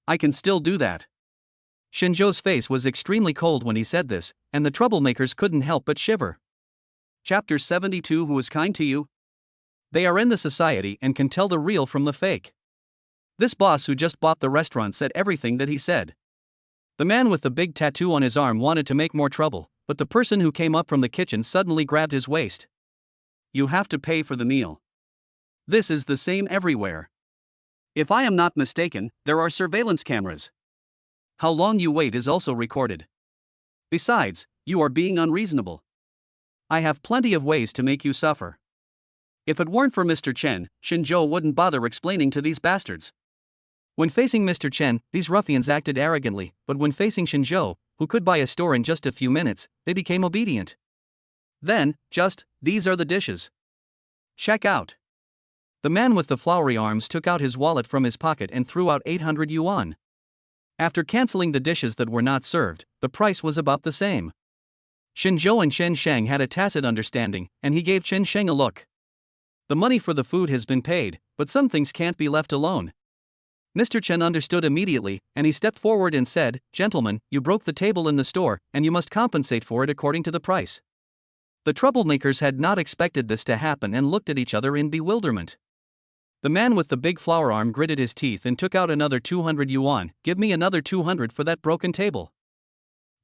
A: I can still do that. Shinjo's face was extremely cold when he said this, and the troublemakers couldn't help but shiver. Chapter 72. Who is kind to you? They are in the society and can tell the real from the fake. This boss who just bought the restaurant said everything that he said. The man with the big tattoo on his arm wanted to make more trouble, but the person who came up from the kitchen suddenly grabbed his waist. You have to pay for the meal. This is the same everywhere. If I am not mistaken, there are surveillance cameras. How long you wait is also recorded. Besides, you are being unreasonable. I have plenty of ways to make you suffer. If it weren't for Mr. Chen, Shinjo wouldn't bother explaining to these bastards. When facing Mr. Chen, these ruffians acted arrogantly, but when facing Shinjo, who could buy a store in just a few minutes, they became obedient. Then, these are the dishes. Check out. The man with the flowery arms took out his wallet from his pocket and threw out 800 yuan. After canceling the dishes that were not served, the price was about the same. Shinjo and Chen Sheng had a tacit understanding, and he gave Chen Sheng a look. The money for the food has been paid, but some things can't be left alone. Mr. Chen understood immediately, and he stepped forward and said, Gentlemen, you broke the table in the store, and you must compensate for it according to the price. The troublemakers had not expected this to happen and looked at each other in bewilderment. The man with the big flower arm gritted his teeth and took out another 200 yuan. Give me another 200 for that broken table.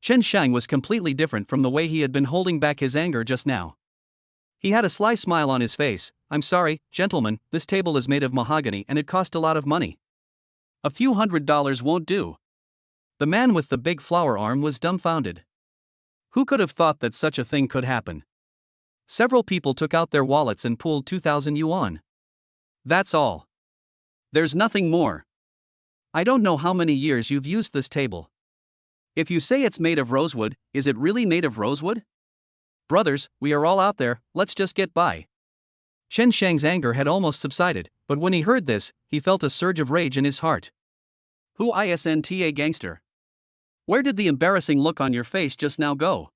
A: Chen Sheng was completely different from the way he had been holding back his anger just now. He had a sly smile on his face. I'm sorry, gentlemen, this table is made of mahogany and it cost a lot of money. A few $100s won't do. The man with the big flower arm was dumbfounded. Who could have thought that such a thing could happen? Several people took out their wallets and pulled 2,000 yuan. That's all. There's nothing more. I don't know how many years you've used this table. If you say it's made of rosewood, is it really made of rosewood? Brothers, we are all out there, let's just get by. Chen Sheng's anger had almost subsided, But when he heard this, he felt a surge of rage in his heart.
B: Who isn't a gangster? Where did the embarrassing look on your face just now go?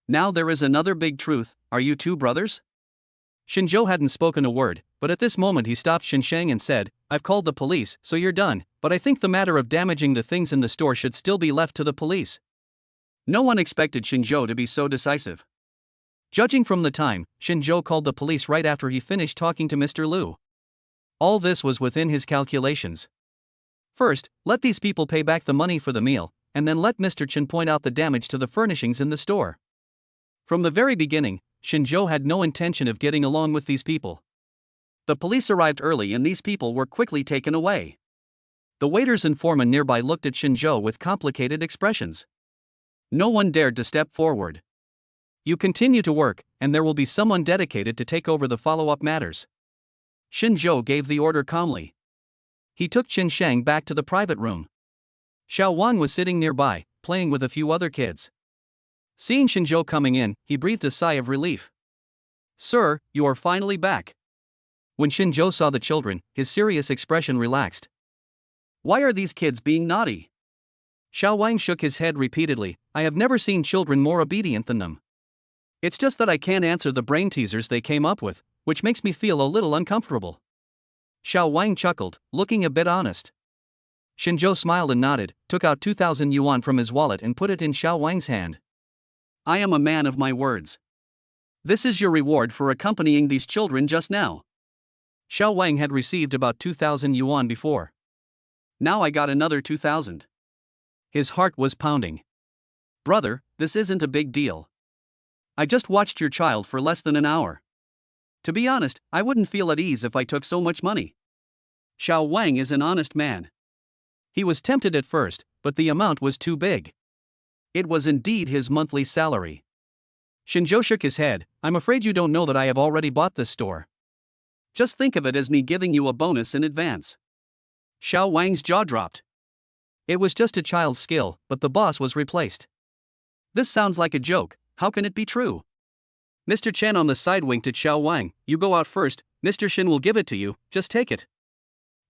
B: Now there is another big truth, are you two brothers?
A: Shinjo hadn't spoken a word, but at this moment he stopped Shinsheng and said, I've called the police, so you're done, but I think the matter of damaging the things in the store should still be left to the police.
B: No one expected Shinjo to be so decisive.
A: Judging from the time, Shinjo called the police right after he finished talking to Mr. Liu. All this was within his calculations. First, let these people pay back the money for the meal, and then let Mr. Chen point out the damage to the furnishings in the store. From the very beginning, Shinjo had no intention of getting along with these people.
B: The police arrived early and these people were quickly taken away.
A: The waiters and foremen nearby looked at Shinjo with complicated expressions.
B: No one dared to step forward.
A: You continue to work, and there will be someone dedicated to take over the follow-up matters.
B: Shinjo gave the order calmly.
A: He took Shinsheng back to the private room. Xiao Wang was sitting nearby, playing with a few other kids. Seeing Shinjo coming in, he breathed a sigh of relief.
B: Sir, you are finally back.
A: When Shinjo saw the children, his serious expression relaxed.
B: Why are these kids being naughty?
A: Xiao Wang shook his head repeatedly. I have never seen children more obedient than them. It's just that I can't answer the brain teasers they came up with, which makes me feel a little uncomfortable. Xiao Wang chuckled, looking a bit honest. Shinjo smiled and nodded, took out 2,000 yuan from his wallet and put it in Xiao Wang's hand.
B: I am a man of my words. This is your reward for accompanying these children just now.
A: Xiao Wang had received about 2,000 yuan before.
B: Now I got another 2,000.
A: His heart was pounding.
B: Brother, this isn't a big deal. I just watched your child for less than an hour. To be honest, I wouldn't feel at ease if I took so much money. Xiao Wang is an honest man.
A: He was tempted at first, but the amount was too big.
B: It was indeed his monthly salary.
A: Shinjo shook his head. I'm afraid you don't know that I have already bought this store.
B: Just think of it as me giving you a bonus in advance.
A: Xiao Wang's jaw dropped. It was just a child's skill, but the boss was replaced.
B: This sounds like a joke, how can it be true?
A: Mr. Chen on the side winked at Xiao Wang. You go out first, Mr. Shin will give it to you, just take it.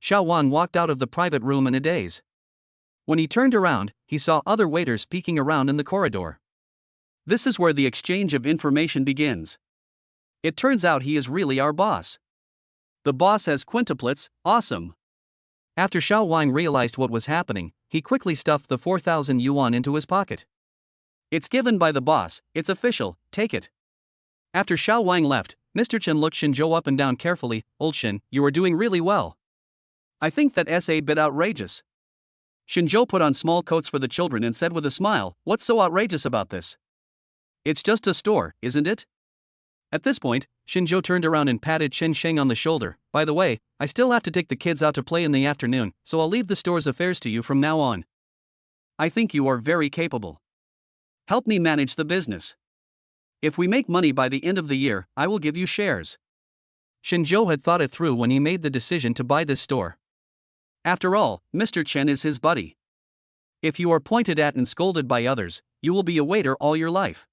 A: Xiao Wang walked out of the private room in a daze. When he turned around, he saw other waiters peeking around in the corridor.
B: This is where the exchange of information begins. It turns out he is really our boss. The boss has quintuplets, awesome.
A: After Xiao Wang realized what was happening, he quickly stuffed the 4,000 yuan into his pocket.
B: It's given by the boss, it's official, take it.
A: After Xiao Wang left, Mr. Chen looked Shinjo up and down carefully. Old Shin, you are doing really well.
B: I think that's a bit outrageous.
A: Shinjo put on small coats for the children and said with a smile, what's so outrageous about this?
B: It's just a store, isn't it?
A: At this point, Shinjo turned around and patted Shinsheng on the shoulder. By the way, I still have to take the kids out to play in the afternoon, so I'll leave the store's affairs to you from now on.
B: I think you are very capable. Help me manage the business. If we make money by the end of the year, I will give you shares.
A: Shinjo had thought it through when he made the decision to buy this store.
B: After all, Mr. Chen is his buddy.
A: If you are pointed at and scolded by others, you will be a waiter all your life.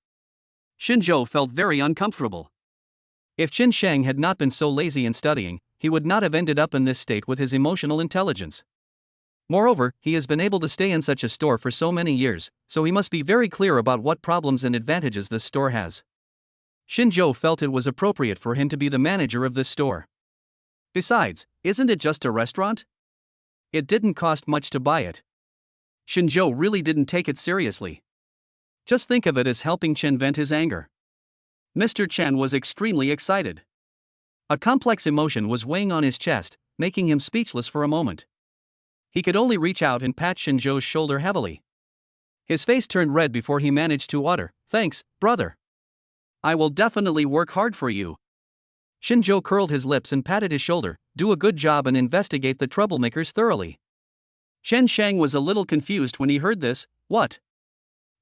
B: Shinjo felt very uncomfortable.
A: If Shinsheng had not been so lazy in studying, he would not have ended up in this state with his emotional intelligence. Moreover, he has been able to stay in such a store for so many years, so he must be very clear about what problems and advantages this store has. Shinjo felt it was appropriate for him to be the manager of this store.
B: Besides, isn't it just a restaurant?
A: It didn't cost much to buy it.
B: Shinjo really didn't take it seriously.
A: Just think of it as helping Chen vent his anger.
B: Mr. Chen was extremely excited.
A: A complex emotion was weighing on his chest, making him speechless for a moment. He could only reach out and pat Shinjo's shoulder heavily. His face turned red before he managed to utter, "Thanks, brother.
B: I will definitely work hard for you."
A: Shinjo curled his lips and patted his shoulder. Do a good job and investigate the troublemakers thoroughly.
B: Shinsheng was a little confused when he heard this. What?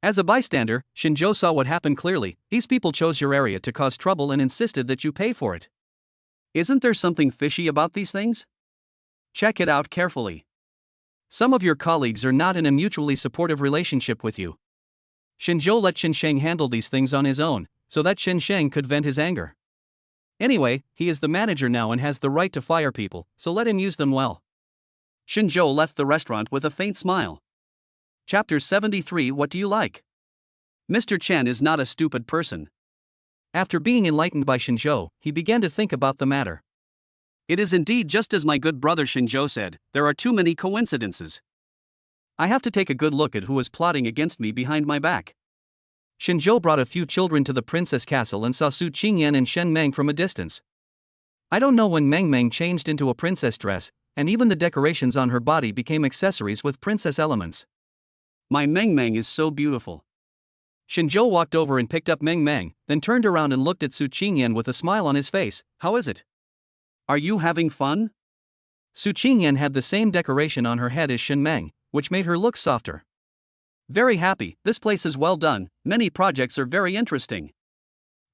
A: As a bystander, Shinjo saw what happened clearly. These people chose your area to cause trouble and insisted that you pay for it.
B: Isn't there something fishy about these things? Check it out carefully.
A: Some of your colleagues are not in a mutually supportive relationship with you. Shinjo let Shinsheng handle these things on his own, so that Shinsheng could vent his anger. Anyway, he is the manager now and has the right to fire people, so let him use them well.
B: Shinjo left the restaurant with a faint smile. Chapter 73. What do you like? Mr. Chen is not a stupid person.
A: After being enlightened by Shinjo, he began to think about the matter.
B: It is indeed just as my good brother Shinjo said, there are too many coincidences. I have to take a good look at who is plotting against me behind my back.
A: Shinjo brought a few children to the princess castle and saw Su Qingyan and Shen Meng from a distance. I don't know when Meng Meng changed into a princess dress, and even the decorations on her body became accessories with princess elements.
B: My Meng Meng is so beautiful.
A: Shinjo walked over and picked up Meng Meng, then turned around and looked at Su Qingyan with a smile on his face. How is it?
B: Are you having fun?
A: Su Qingyan had the same decoration on her head as Shen Meng, which made her look softer.
B: Very happy, this place is well done, many projects are very interesting.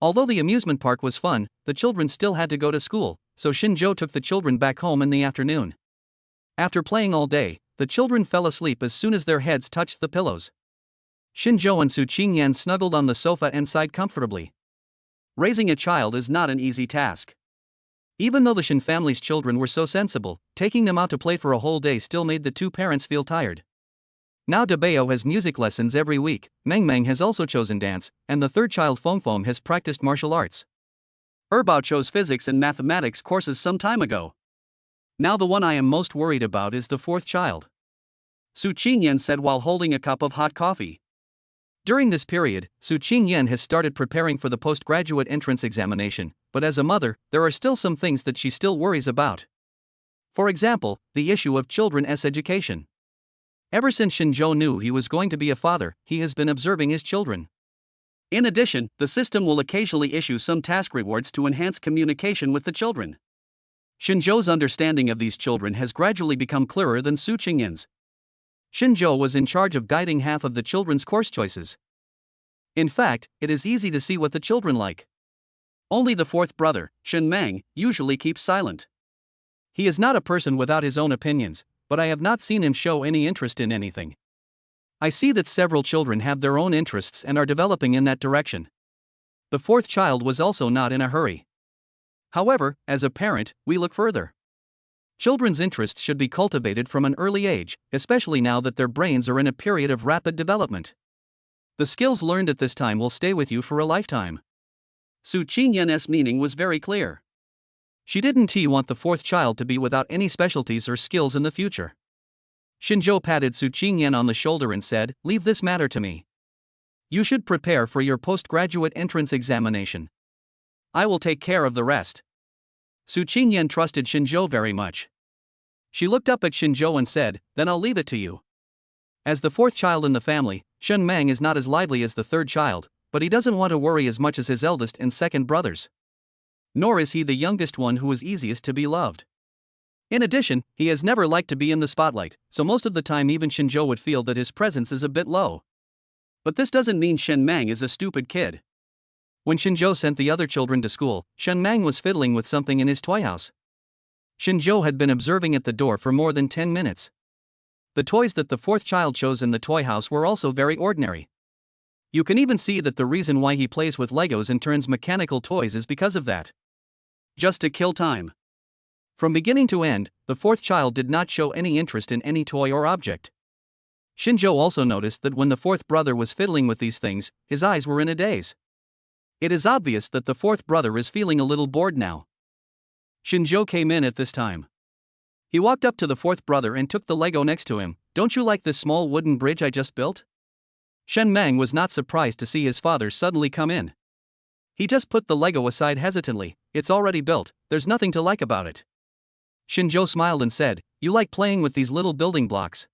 A: Although the amusement park was fun, the children still had to go to school, so Shinjo took the children back home in the afternoon. After playing all day, the children fell asleep as soon as their heads touched the pillows. Shinjo and Su Qingyan snuggled on the sofa and sighed comfortably.
B: Raising a child is not an easy task.
A: Even though the Shin family's children were so sensible, taking them out to play for a whole day still made the two parents feel tired. Now Dabeo has music lessons every week, Meng Meng has also chosen dance, and the third child Feng Feng has practiced martial arts.
B: Erbao chose physics and mathematics courses some time ago. Now the one I am most worried about is the fourth child. Su Qingyan said while holding a cup of hot coffee.
A: During this period, Su Qingyan has started preparing for the postgraduate entrance examination, but as a mother, there are still some things that she still worries about. For example, the issue of children's education. Ever since Shinjo knew he was going to be a father, he has been observing his children.
B: In addition, the system will occasionally issue some task rewards to enhance communication with the children. Shinjo's understanding of these children has gradually become clearer than Su Qingyan's.
A: Shinjo was in charge of guiding half of the children's course choices. In fact, it is easy to see what the children like.
B: Only the fourth brother, Shen Meng, usually keeps silent.
A: He is not a person without his own opinions, but I have not seen him show any interest in anything. I see that several children have their own interests and are developing in that direction. The fourth child was also not in a hurry. However, as a parent, we look further. Children's interests should be cultivated from an early age, especially now that their brains are in a period of rapid development. The skills learned at this time will stay with you for a lifetime.
B: Su Qingyan's meaning was very clear.
A: She didn't want the fourth child to be without any specialties or skills in the future. Shinjo patted Su Qingyan on the shoulder and said, "Leave this matter to me. You should prepare for your postgraduate entrance examination. I will take care of the rest." Su Qingyan trusted Shinjo very much. She looked up at Shinjo and said, "Then I'll leave it to you." As the fourth child in the family, Shen Meng is not as lively as the third child, but he doesn't want to worry as much as his eldest and second brothers. Nor is he the youngest one who is easiest to be loved. In addition, he has never liked to be in the spotlight, so most of the time even Shinjo would feel that his presence is a bit low.
B: But this doesn't mean Shen Meng is a stupid kid.
A: When Shinjo sent the other children to school, Shen Meng was fiddling with something in his toy house. Shinjo had been observing at the door for more than 10 minutes. The toys that the fourth child chose in the toy house were also very ordinary. You can even see that the reason why he plays with Legos and turns mechanical toys is because of that.
B: Just to kill time.
A: From beginning to end, the fourth child did not show any interest in any toy or object. Shinjo also noticed that when the fourth brother was fiddling with these things, his eyes were in a daze. It is obvious that the fourth brother is feeling a little bored now. Shinjo came in at this time. He walked up to the fourth brother and took the Lego next to him. "Don't you like this small wooden bridge I just built?" Shen Meng was not surprised to see his father suddenly come in. He just put the Lego aside hesitantly. "It's already built, there's nothing to like about it." Shinjo smiled and said, "You like playing with these little building blocks.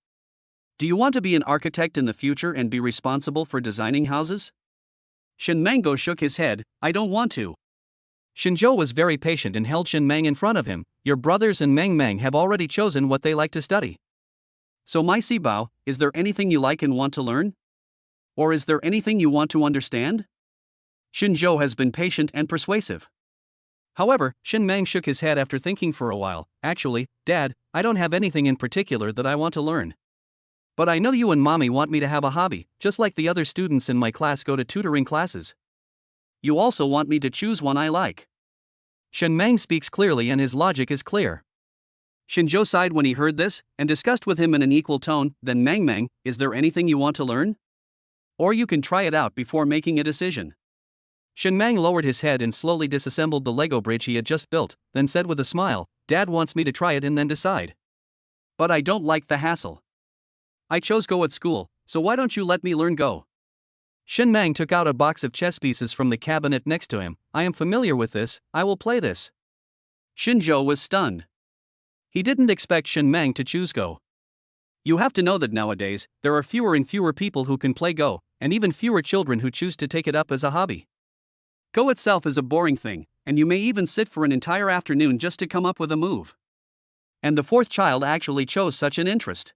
B: Do you want to be an architect in the future and be responsible for designing houses?" Shen Meng shook his head, "I don't want to."
A: Shinjo was very patient and held Shen Meng in front of him. "Your brothers and Meng Meng have already chosen what they like to study.
B: So my Sibao, is there anything you like and want to learn? Or is there anything you want to understand?" Shinjo has been patient and persuasive.
A: However, Shen Meng shook his head after thinking for a while. "Actually, Dad, I don't have anything in particular that I want to learn. But I know you and Mommy want me to have a hobby, just like the other students in my class go to tutoring classes.
B: You also want me to choose one I like.
A: Shen Mang speaks clearly and his logic is clear.
B: Shinjo sighed when he heard this, and discussed with him in an equal tone, then Mang, is there anything you want to learn? Or you can try it out before making a decision.
A: Shen Mang lowered his head and slowly disassembled the Lego bridge he had just built, then said with a smile, Dad wants me to try it and then decide.
B: But I don't like the hassle. I chose Go at school, so why don't you let me learn Go?
A: Shen Mang took out a box of chess pieces from the cabinet next to him. I am familiar with this, I will play this.
B: Shinjo was stunned. He didn't expect Shen Mang to choose Go. You have to know that nowadays, there are fewer and fewer people who can play Go, and even fewer children who choose to take it up as a hobby. Go itself is a boring thing, and you may even sit for an entire afternoon just to come up with a move. And the fourth child actually chose such an interest.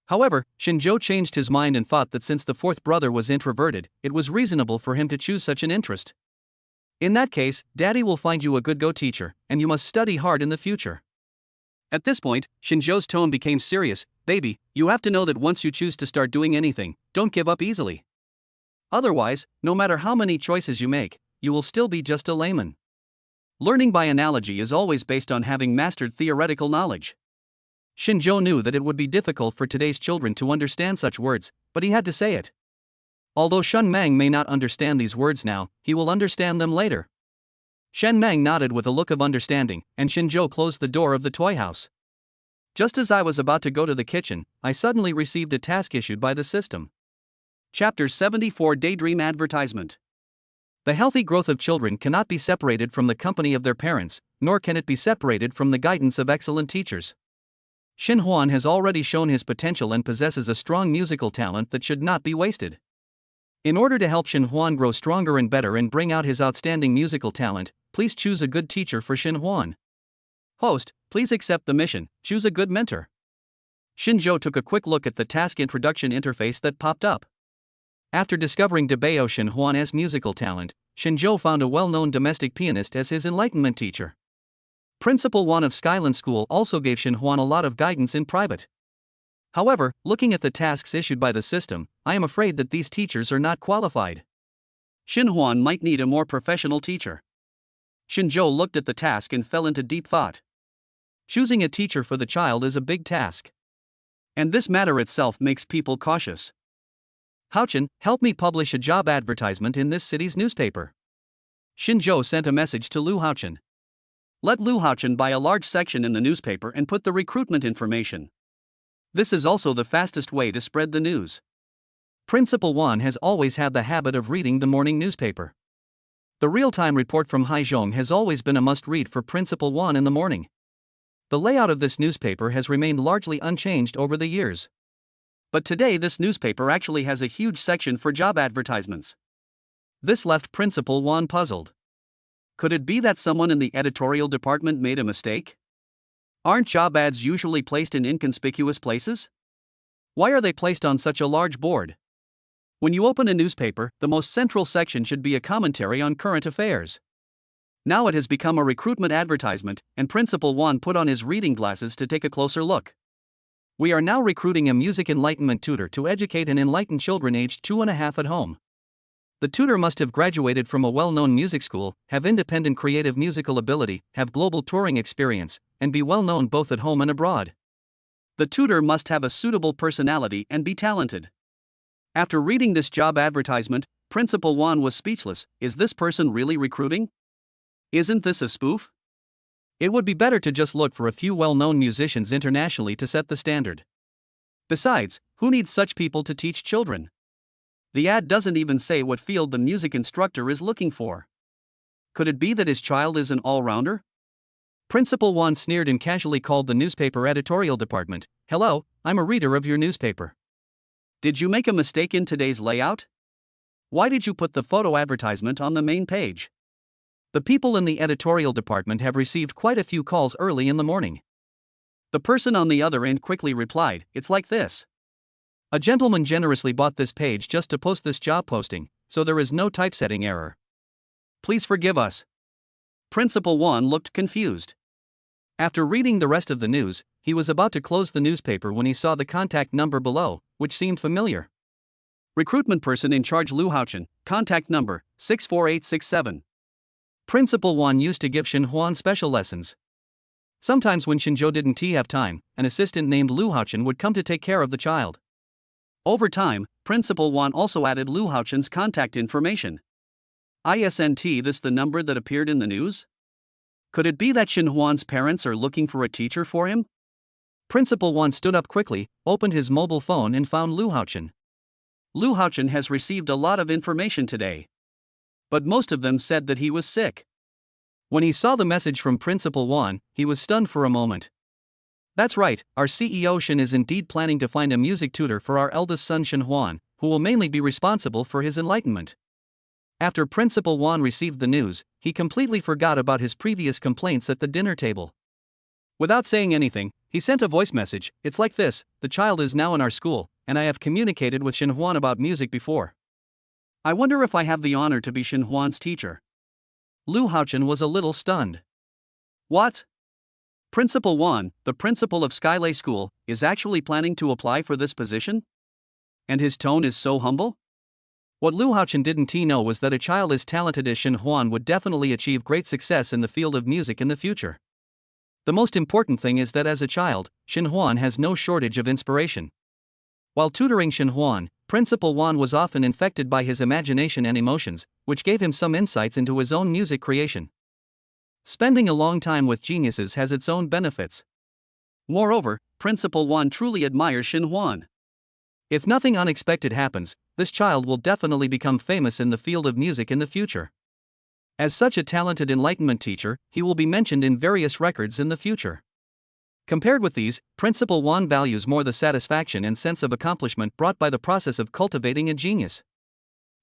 A: However, Shinjo changed his mind and thought that since the fourth brother was introverted, it was reasonable for him to choose such an interest. In that case, Daddy will find you a good Go teacher, and you must study hard in the future.
B: At this point, Shinjo's tone became serious. Baby, you have to know that once you choose to start doing anything, don't give up easily. Otherwise, no matter how many choices you make, you will still be just a layman. Learning by analogy is always based on having mastered theoretical knowledge.
A: Shinjo knew that it would be difficult for today's children to understand such words, but he had to say it. Although Shen Mang may not understand these words now, he will understand them later. Shen Mang nodded with a look of understanding, and Shinjo closed the door of the toy house. Just as I was about to go to the kitchen, I suddenly received a task issued by the system.
B: Chapter 74 Daydream Advertisement.
A: The healthy growth of children cannot be separated from the company of their parents, nor can it be separated from the guidance of excellent teachers. Shin Huan has already shown his potential and possesses a strong musical talent that should not be wasted. In order to help Shin Huan grow stronger and better and bring out his outstanding musical talent, please choose a good teacher for Shin Huan.
B: Host, please accept the mission, choose a good mentor.
A: Shinjo took a quick look at the task introduction interface that popped up. After discovering Debeo Shin Huan as musical talent, Shinjo found a well-known domestic pianist as his enlightenment teacher. Principal Wan of Skyland School also gave Shin Huan a lot of guidance in private. However, looking at the tasks issued by the system, I am afraid that these teachers are not qualified.
B: Shin Huan might need a more professional teacher. Shinjo looked at the task and fell into deep thought.
A: Choosing a teacher for the child is a big task.
B: And this matter itself makes people cautious.
A: Haochan, help me publish a job advertisement in this city's newspaper. Shinjo sent a message to Lu Haochan.
B: Let Lu Haochan buy a large section in the newspaper and put the recruitment information. This is also the fastest way to spread the news.
A: Principal Wan has always had the habit of reading the morning newspaper. The real-time report from Haizhong has always been a must-read for Principal Wan in the morning. The layout of this newspaper has remained largely unchanged over the years.
B: But today this newspaper actually has a huge section for job advertisements.
A: This left Principal Wan puzzled.
B: Could it be that someone in the editorial department made a mistake? Aren't job ads usually placed in inconspicuous places? Why are they placed on such a large board? When you open a newspaper, the most central section should be a commentary on current affairs. Now it has become a recruitment advertisement, and Principal Wan put on his reading glasses to take a closer look.
A: We are now recruiting a music enlightenment tutor to educate and enlighten children aged 2.5 at home. The tutor must have graduated from a well-known music school, have independent creative musical ability, have global touring experience, and be well-known both at home and abroad. The tutor must have a suitable personality and be talented. After reading this job advertisement, Principal Wan was speechless. Is this person really recruiting? Isn't this a spoof? It would be better to just look for a few well-known musicians internationally to set the standard. Besides, who needs such people to teach children? The ad doesn't even say what field the music instructor is looking for. Could it be that his child is an all-rounder? Principal Wan sneered and casually called the newspaper editorial department. Hello, I'm a reader of your newspaper. Did you make a mistake in today's layout? Why did you put the photo advertisement on the main page? The people in the editorial department have received quite a few calls early in the morning. The person on the other end quickly replied, it's like this. A gentleman generously bought this page just to post this job posting, so there is no typesetting error. Please forgive us. Principal Wan looked confused. After reading the rest of the news, he was about to close the newspaper when he saw the contact number below, which seemed familiar. Recruitment person in charge Lu Haochan, contact number 64867. Principal Wan used to give Xinhuan special lessons. Sometimes when Xinzhou didn't have time, an assistant named Lu Haochen would come to take care of the child. Over time, Principal Wan also added Lu Haochen's contact information. Isn't this the number that appeared in the news? Could it be that Xinhuan's parents are looking for a teacher for him? Principal Wan stood up quickly, opened his mobile phone and found Lu Haochen. Lu Haochen has received a lot of information today. But most of them said that he was sick. When he saw the message from Principal Wan, he was stunned for a moment. That's right, our CEO Shen is indeed planning to find a music tutor for our eldest son Xinhuan, who will mainly be responsible for his enlightenment. After Principal Wan received the news, he completely forgot about his previous complaints at the dinner table. Without saying anything, he sent a voice message. It's like this: the child is now in our school, and I have communicated with Xinhuan about music before. I wonder if I have the honor to be Xinhuan's teacher. Lu Haochen was a little stunned. What? Principal Wan, the principal of Skylay School, is actually planning to apply for this position? And his tone is so humble? What Lu Haochen didn't know was that a child as talented as Xinhuan would definitely achieve great success in the field of music in the future. The most important thing is that as a child, Xinhuan has no shortage of inspiration. While tutoring Xinhuan, Principal Wan was often infected by his imagination and emotions, which gave him some insights into his own music creation. Spending a long time with geniuses has its own benefits. Moreover, Principal Wan truly admires Xinhuan. If nothing unexpected happens, this child will definitely become famous in the field of music in the future. As such a talented enlightenment teacher, he will be mentioned in various records in the future. Compared with these, Principal Wan values more the satisfaction and sense of accomplishment brought by the process of cultivating a genius.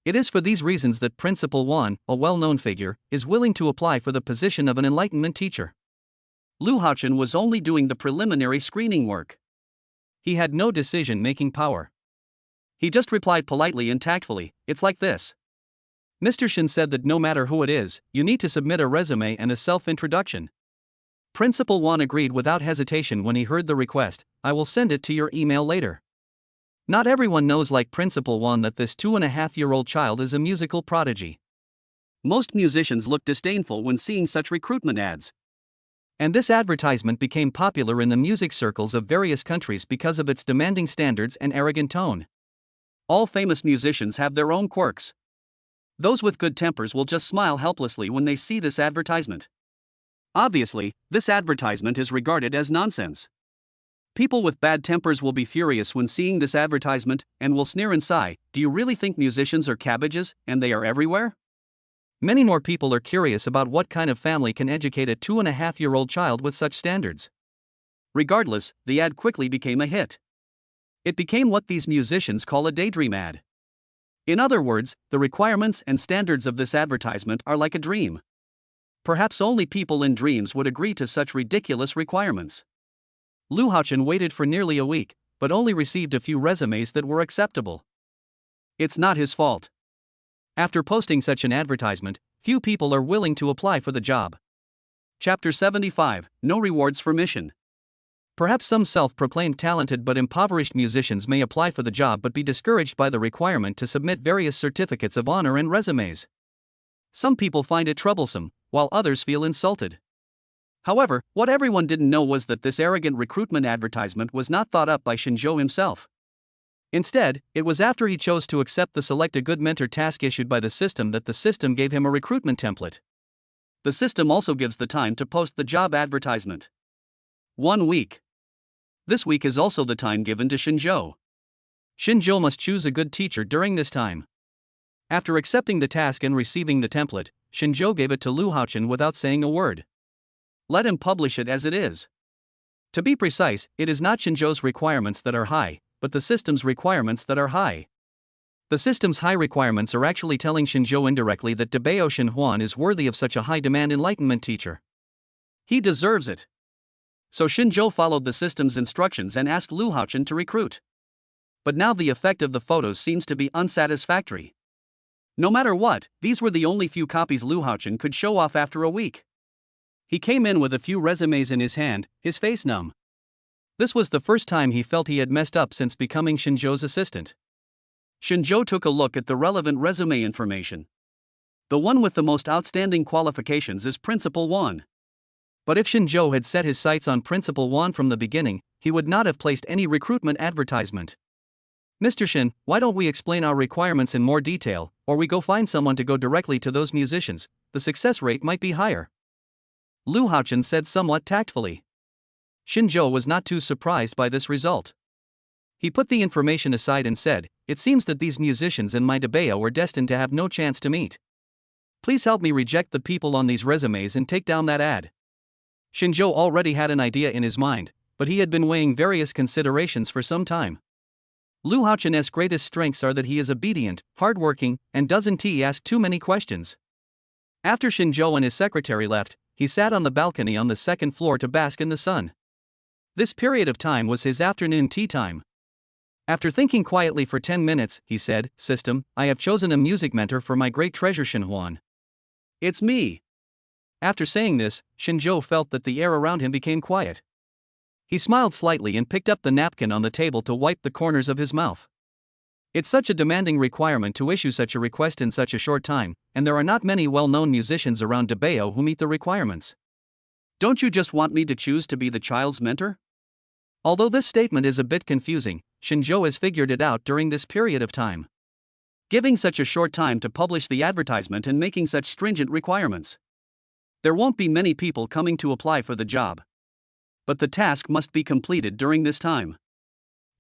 A: It is for these reasons that Principal Wan, a well-known figure, is willing to apply for the position of an enlightenment teacher. Lu Haochen was only doing the preliminary screening work. He had no decision-making power. He just replied politely and tactfully, it's like this. Mr. Shen said that no matter who it is, you need to submit a resume and a self-introduction. Principal Wan agreed without hesitation when he heard the request. I will send it to your email later. Not everyone knows like Principal Wan that this 2.5-year-old child is a musical prodigy. Most musicians look disdainful when seeing such recruitment ads. And this advertisement became popular in the music circles of various countries because of its demanding standards and arrogant tone. All famous musicians have their own quirks. Those with good tempers will just smile helplessly when they see this advertisement. Obviously, this advertisement is regarded as nonsense. People with bad tempers will be furious when seeing this advertisement and will sneer and sigh, do you really think musicians are cabbages, and they are everywhere? Many more people are curious about what kind of family can educate a 2.5-year-old child with such standards. Regardless, the ad quickly became a hit. It became what these musicians call a daydream ad. In other words, the requirements and standards of this advertisement are like a dream. Perhaps only people in dreams would agree to such ridiculous requirements. Lu Haochen waited for nearly a week, but only received a few resumes that were acceptable. It's not his fault. After posting such an advertisement, few people are willing to apply for the job. Chapter 75, No Rewards for Mission. Perhaps some self-proclaimed talented but impoverished musicians may apply for the job but be discouraged by the requirement to submit various certificates of honor and resumes. Some people find it troublesome, while others feel insulted. However, what everyone didn't know was that this arrogant recruitment advertisement was not thought up by Xinzhou himself. Instead, it was after he chose to accept the Select a Good Mentor task issued by the system that the system gave him a recruitment template. The system also gives the time to post the job advertisement. 1 week. This week is also the time given to Xinzhou. Xinzhou must choose a good teacher during this time. After accepting the task and receiving the template, Xinzhou gave it to Lu Haochen without saying a word. Let him publish it as it is. To be precise, it is not Xinzhou's requirements that are high, but the system's requirements that are high. The system's high requirements are actually telling Xinzhou indirectly that Debao Xinhuan is worthy of such a high-demand enlightenment teacher. He deserves it. So Xinzhou followed the system's instructions and asked Lu Haochen to recruit. But now the effect of the photos seems to be unsatisfactory. No matter what, these were the only few copies Lu Haochen could show off after a week. He came in with a few resumes in his hand, his face numb. This was the first time he felt he had messed up since becoming Xinzhou's assistant. Xinzhou took a look at the relevant resume information.
B: The one with the most outstanding qualifications is Principal Wan.
A: But if Shinjo had set his sights on Principal Wan from the beginning, he would not have placed any recruitment advertisement. Mr. Shin, why don't we explain our requirements in more detail, or we go find someone to go directly to those musicians, the success rate might be higher. Lu Haochen said somewhat tactfully. Shinjo was not too surprised by this result. He put the information aside and said, it seems that these musicians and my Debeo were destined to have no chance to meet. Please help me reject the people on these resumes and take down that ad. Shinjo already had an idea in his mind, but he had been weighing various considerations for some time. Lu Haochen's greatest strengths are that he is obedient, hardworking, and doesn't ask too many questions. After Shinjo and his secretary left, he sat on the balcony on the second floor to bask in the sun. This period of time was his afternoon tea time. After thinking quietly for 10 minutes, he said, System, I have chosen a music mentor for my great treasure Shinhuan.
B: It's me.
A: After saying this, Shinjo felt that the air around him became quiet. He smiled slightly and picked up the napkin on the table to wipe the corners of his mouth. It's such a demanding requirement to issue such a request in such a short time, and there are not many well-known musicians around Debeo who meet the requirements.
B: Don't you just want me to choose to be the child's mentor?
A: Although this statement is a bit confusing, Shinjo has figured it out during this period of time.
B: Giving such a short time to publish the advertisement and making such stringent requirements. There won't be many people coming to apply for the job. But the task must be completed during this time.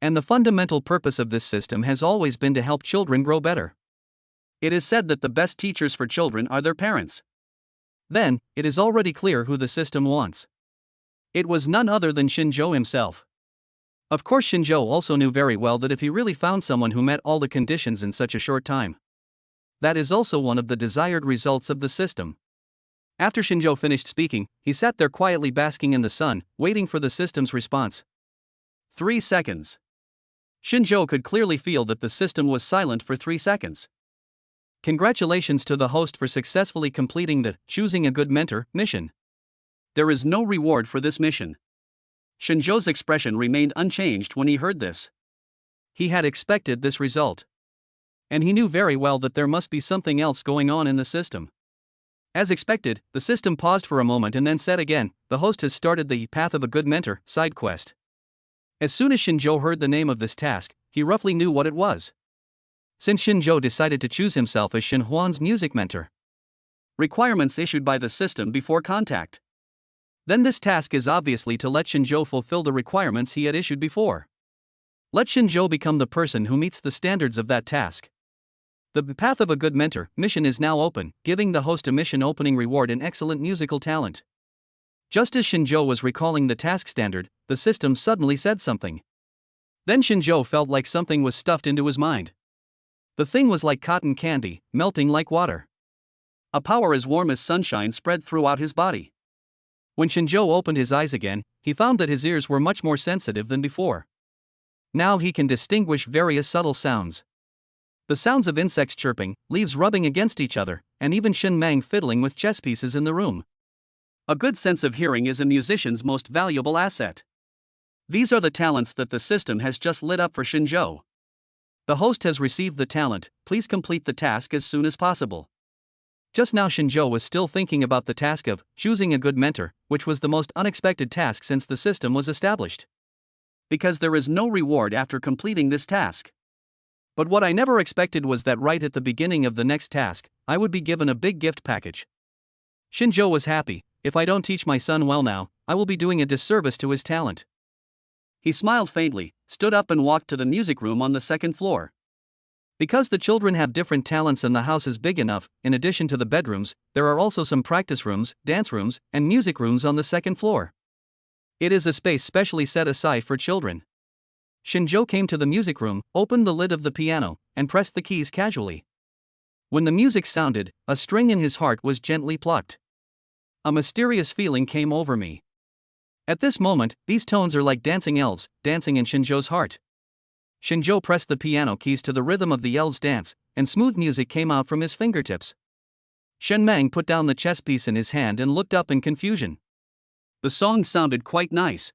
A: And the fundamental purpose of this system has always been to help children grow better.
B: It is said that the best teachers for children are their parents.
A: Then, it is already clear who the system wants. It was none other than Shinjo himself. Of course, Shinjo also knew very well that if he really found someone who met all the conditions in such a short time, that is also one of the desired results of the system. After Shinjo finished speaking, he sat there quietly basking in the sun, waiting for the system's response.
B: 3 seconds. Shinjo could clearly feel that the system was silent for 3 seconds.
A: Congratulations to the host for successfully completing the Choosing a Good Mentor mission.
B: There is no reward for this mission. Shinjo's expression remained unchanged when he heard this.
A: He had expected this result. And he knew very well that there must be something else going on in the system. As expected, the system paused for a moment and then said again, the host has started the Path of a Good Mentor side quest. As soon as Shinjo heard the name of this task, he roughly knew what it was. Since Shinjo decided to choose himself as Shinhuan's music mentor.
B: Requirements issued by the system before contact.
A: Then this task is obviously to let Shinjo fulfill the requirements he had issued before. Let Shinjo become the person who meets the standards of that task. The Path of a Good Mentor mission is now open, giving the host a mission opening reward in excellent musical talent. Just as Shinjo was recalling the task standard, the system suddenly said something. Then Shinjo felt like something was stuffed into his mind. The thing was like cotton candy, melting like water.
B: A power as warm as sunshine spread throughout his body.
A: When Shinjo opened his eyes again, he found that his ears were much more sensitive than before. Now he can distinguish various subtle sounds. The sounds of insects chirping, leaves rubbing against each other, and even Shin Mang fiddling with chess pieces in the room.
B: A good sense of hearing is a musician's most valuable asset. These are the talents that the system has just lit up for Shinjo.
A: The host has received the talent, please complete the task as soon as possible. Just now Shinjo was still thinking about the task of choosing a good mentor, which was the most unexpected task since the system was established.
B: Because there is no reward after completing this task.
A: But what I never expected was that right at the beginning of the next task, I would be given a big gift package. Shinjo was happy. If I don't teach my son well now, I will be doing a disservice to his talent.
B: He smiled faintly, stood up and walked to the music room on the second floor.
A: Because the children have different talents and the house is big enough, in addition to the bedrooms, there are also some practice rooms, dance rooms, and music rooms on the second floor. It is a space specially set aside for children. Shinjo came to the music room, opened the lid of the piano, and pressed the keys casually. When the music sounded, a string in his heart was gently plucked. A mysterious feeling came over me. At this moment, these tones are like dancing elves, dancing in Shinjo's heart. Shinjo pressed the piano keys to the rhythm of the elves' dance, and smooth music came out from his fingertips. Shen Mang put down the chess piece in his hand and looked up in confusion.
B: The song sounded quite nice.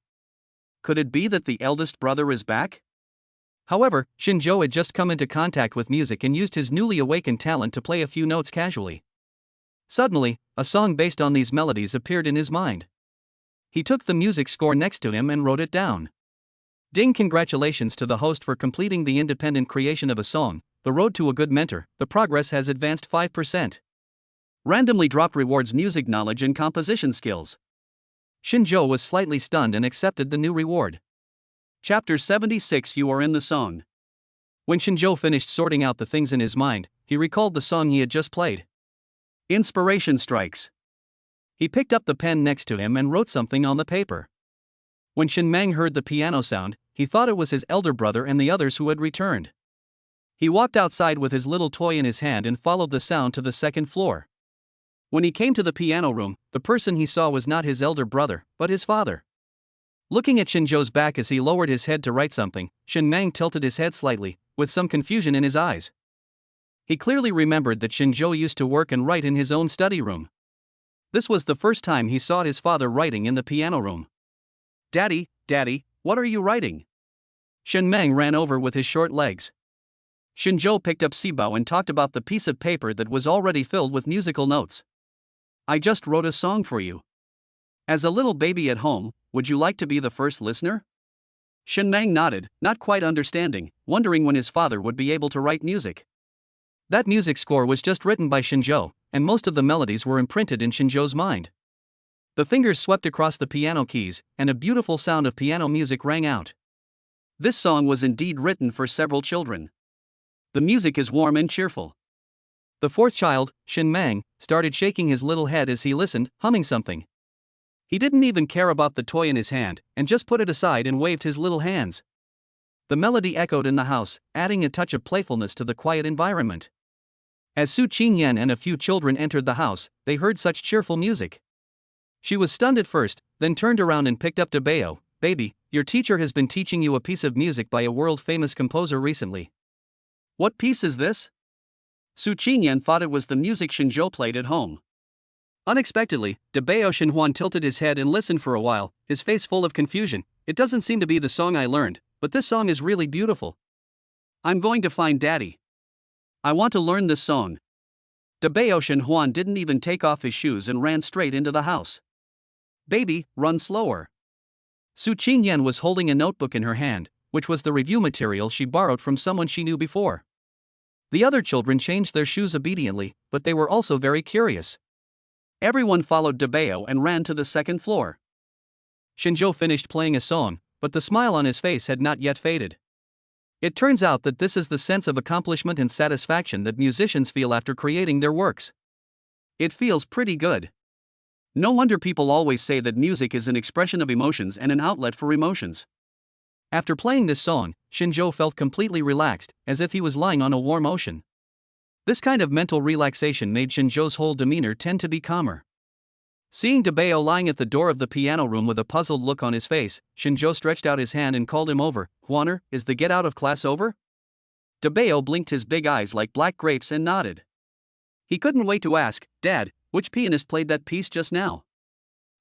B: Could it be that the eldest brother is back?
A: However, Shinjo had just come into contact with music and used his newly awakened talent to play a few notes casually. Suddenly, a song based on these melodies appeared in his mind. He took the music score next to him and wrote it down. Ding! Congratulations to the host for completing the independent creation of a song, The Road to a Good Mentor. The progress has advanced 5%.
B: Randomly dropped rewards music knowledge and composition skills.
A: Shinjo was slightly stunned and accepted the new reward.
B: Chapter 76. You are in the song.
A: When Shinjo finished sorting out the things in his mind, he recalled the song he had just played.
B: Inspiration strikes.
A: He picked up the pen next to him and wrote something on the paper. When Shin Mang heard the piano sound, he thought it was his elder brother and the others who had returned. He walked outside with his little toy in his hand and followed the sound to the second floor. When he came to the piano room, the person he saw was not his elder brother, but his father. Looking at Shinjo's back as he lowered his head to write something, Shin Mang tilted his head slightly, with some confusion in his eyes. He clearly remembered that Shinjo used to work and write in his own study room. This was the first time he saw his father writing in the piano room.
B: Daddy, what are you writing?
A: Shin Mang ran over with his short legs.
B: Shinjo picked up Sibao and talked about the piece of paper that was already filled with musical notes.
A: I just wrote a song for you.
B: As a little baby at home, would you like to be the first listener? Shin Mang nodded, not quite understanding, wondering when his father would be able to write music.
A: That music score was just written by Shinjo, and most of the melodies were imprinted in Shinjo's mind. The fingers swept across the piano keys, and a beautiful sound of piano music rang out.
B: This song was indeed written for several children. The music is warm and cheerful.
A: The fourth child, Shin Mang, started shaking his little head as he listened, humming something. He didn't even care about the toy in his hand, and just put it aside and waved his little hands. The melody echoed in the house, adding a touch of playfulness to the quiet environment. As Su Qingyan and a few children entered the house, they heard such cheerful music. She was stunned at first, then turned around and picked up Debeo. Baby, your teacher has been teaching you a piece of music by a world-famous composer recently.
B: What piece is this? Su Qingyan thought it was the music Shinjo played at home.
A: Unexpectedly, Debeo Shinhuan tilted his head and listened for a while, his face full of confusion. It doesn't seem to be the song I learned, but this song is really beautiful.
B: I'm going to find Daddy. I want to learn this song. Debeo Shinhuan didn't even take off his shoes and ran straight into the house. Baby, run slower.
A: Su Qingyan was holding a notebook in her hand, which was the review material she borrowed from someone she knew before. The other children changed their shoes obediently, but they were also very curious.
B: Everyone followed Debeo and ran to the second floor.
A: Shinjo finished playing a song, but the smile on his face had not yet faded. It turns out that this is the sense of accomplishment and satisfaction that musicians feel after creating their works.
B: It feels pretty good. No wonder people always say that music is an expression of emotions and an outlet for emotions.
A: After playing this song, Shinjo felt completely relaxed, as if he was lying on a warm ocean. This kind of mental relaxation made Shinjo's whole demeanor tend to be calmer. Seeing Debeo lying at the door of the piano room with a puzzled look on his face, Shinjo stretched out his hand and called him over. Huaner, is the get out of class over?
B: Debeo blinked his big eyes like black grapes and nodded. He couldn't wait to ask, Dad, which pianist played that piece just now?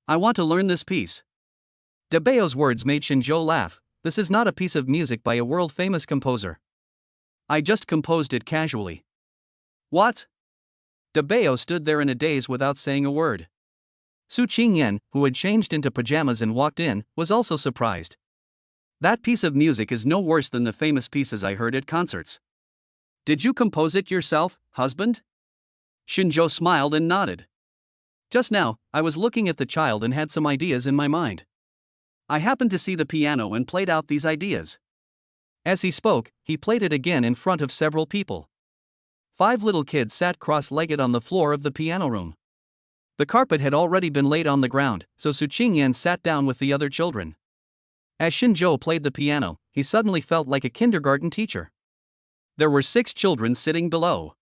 B: I want to learn this piece.
A: Debeo's words made Shinjo laugh. This is not a piece of music by a world-famous composer. I just composed it casually.
B: What?
A: Debeo stood there in a daze without saying a word. Su Qingyan, who had changed into pajamas and walked in, was also surprised.
B: That piece of music is no worse than the famous pieces I heard at concerts. Did you compose it yourself, husband? Shinjo smiled and nodded.
A: Just now, I was looking at the child and had some ideas in my mind.
B: I happened to see the piano and played out these ideas.
A: As he spoke, he played it again in front of several people. 5 little kids sat cross-legged on the floor of the piano room. The carpet had already been laid on the ground, so Su Qingyan sat down with the other children. As Shinjo played the piano, he suddenly felt like a kindergarten teacher. There were 6 children sitting below.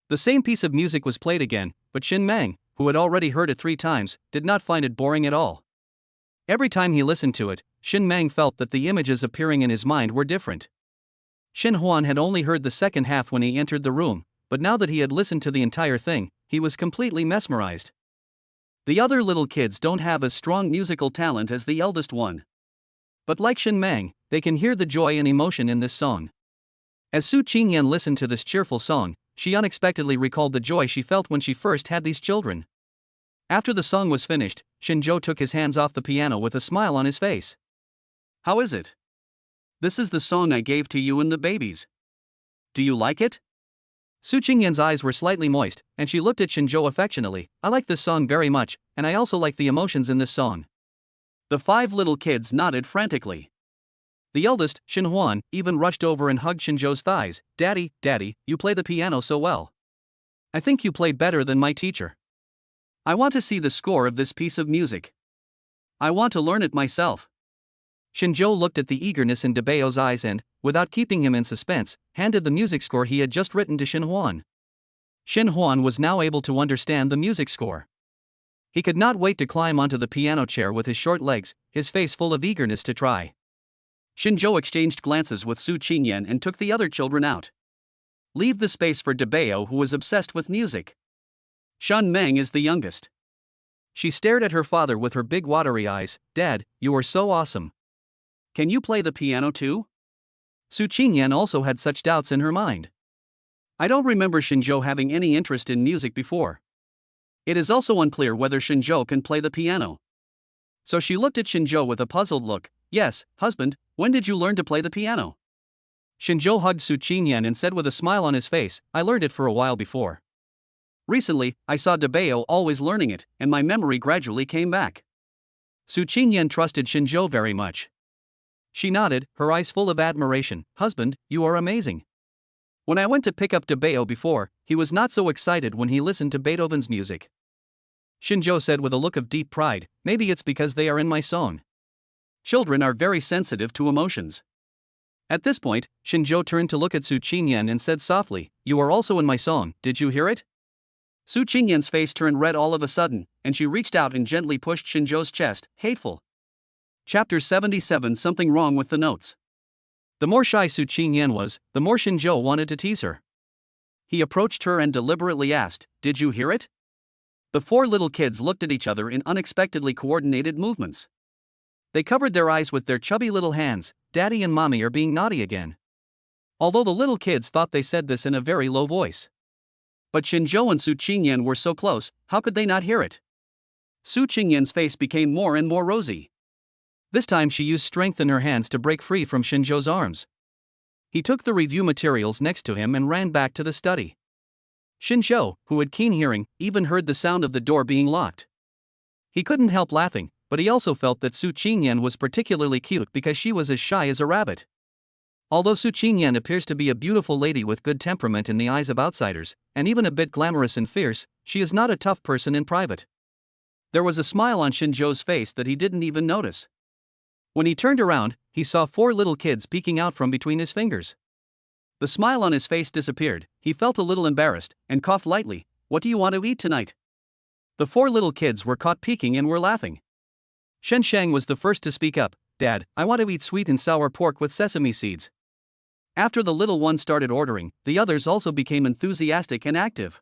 A: The same piece of music was played again, but Shin Mang, who had already heard it 3 times, did not find it boring at all. Every time he listened to it, Shin Mang felt that the images appearing in his mind were different. Shin Huan had only heard the second half when he entered the room, but now that he had listened to the entire thing, he was completely mesmerized. The other little kids don't have as strong musical talent as the eldest one. But like Shin Mang, they can hear the joy and emotion in this song. As Su Qingyan listened to this cheerful song, she unexpectedly recalled the joy she felt when she first had these children. After the song was finished, Shinjo took his hands off the piano with a smile on his face.
B: How is it? This is the song I gave to you and the babies. Do you like it?
A: Su Qingyan's eyes were slightly moist, and she looked at Shinjo affectionately. I like this song very much, and I also like the emotions in this song.
B: The 5 little kids nodded frantically.
A: The eldest, Shinhuan, even rushed over and hugged Shinjo's thighs. Daddy, Daddy, you play the piano so well. I think you play better than my teacher.
B: I want to see the score of this piece of music. I want to learn it myself.
A: Shinjo looked at the eagerness in Debao's eyes and, without keeping him in suspense, handed the music score he had just written to Shinhuan. Shinhuan was now able to understand the music score. He could not wait to climb onto the piano chair with his short legs, his face full of eagerness to try.
B: Shinjo exchanged glances with Su Qingyan and took the other children out. Leave the space for Debao, who was obsessed with music. Shen Meng is the youngest.
A: She stared at her father with her big watery eyes. Dad, you are so awesome.
B: Can you play the piano too?
A: Su Qingyan also had such doubts in her mind.
B: I don't remember Shinjo having any interest in music before. It is also unclear whether Shinjo can play the piano. So she looked at Shinjo with a puzzled look. Yes, husband, when did you learn to play the piano?
A: Shinjo hugged Su Qingyan and said with a smile on his face, I learned it for a while before.
B: Recently, I saw Debao always learning it, and my memory gradually came back.
A: Su Qingyan trusted Shinjo very much. She nodded, her eyes full of admiration. Husband, you are amazing. When I went to pick up Debao before, he was not so excited when he listened to Beethoven's music. Shinjo said with a look of deep pride, maybe it's because they are in my song.
B: Children are very sensitive to emotions.
A: At this point, Shinjo turned to look at Su Qingyan and said softly, you are also in my song, did you hear it?
B: Su Qingyan's face turned red all of a sudden, and she reached out and gently pushed Shinjo's chest. Hateful. Chapter 77. Something wrong with the notes.
A: The more shy Su Qingyan was, the more Shinjo wanted to tease her.
B: He approached her and deliberately asked, did you hear it? The 4 little kids looked at each other in unexpectedly coordinated movements.
A: They covered their eyes with their chubby little hands. Daddy and Mommy are being naughty again. Although the little kids thought they said this in a very low voice.
B: But Shinjo and Su Qingyan were so close, how could they not hear it? Su Qingyan's face became more and more rosy.
A: This time she used strength in her hands to break free from Shinjo's arms. He took the review materials next to him and ran back to the study. Shinjo, who had keen hearing, even heard the sound of the door being locked. He couldn't help laughing, but he also felt that Su Qingyan was particularly cute because she was as shy as a rabbit. Although Su Qingyan appears to be a beautiful lady with good temperament in the eyes of outsiders, and even a bit glamorous and fierce, she is not a tough person in private. There was a smile on Shinjo's face that he didn't even notice. When he turned around, he saw 4 little kids peeking out from between his fingers. The smile on his face disappeared, he felt a little embarrassed, and coughed lightly. What do you want to eat tonight? The 4 little kids were caught peeking and were laughing. Shen Shang was the first to speak up. Dad, I want to eat sweet and sour pork with sesame seeds. After the little one started ordering, the others also became enthusiastic and active.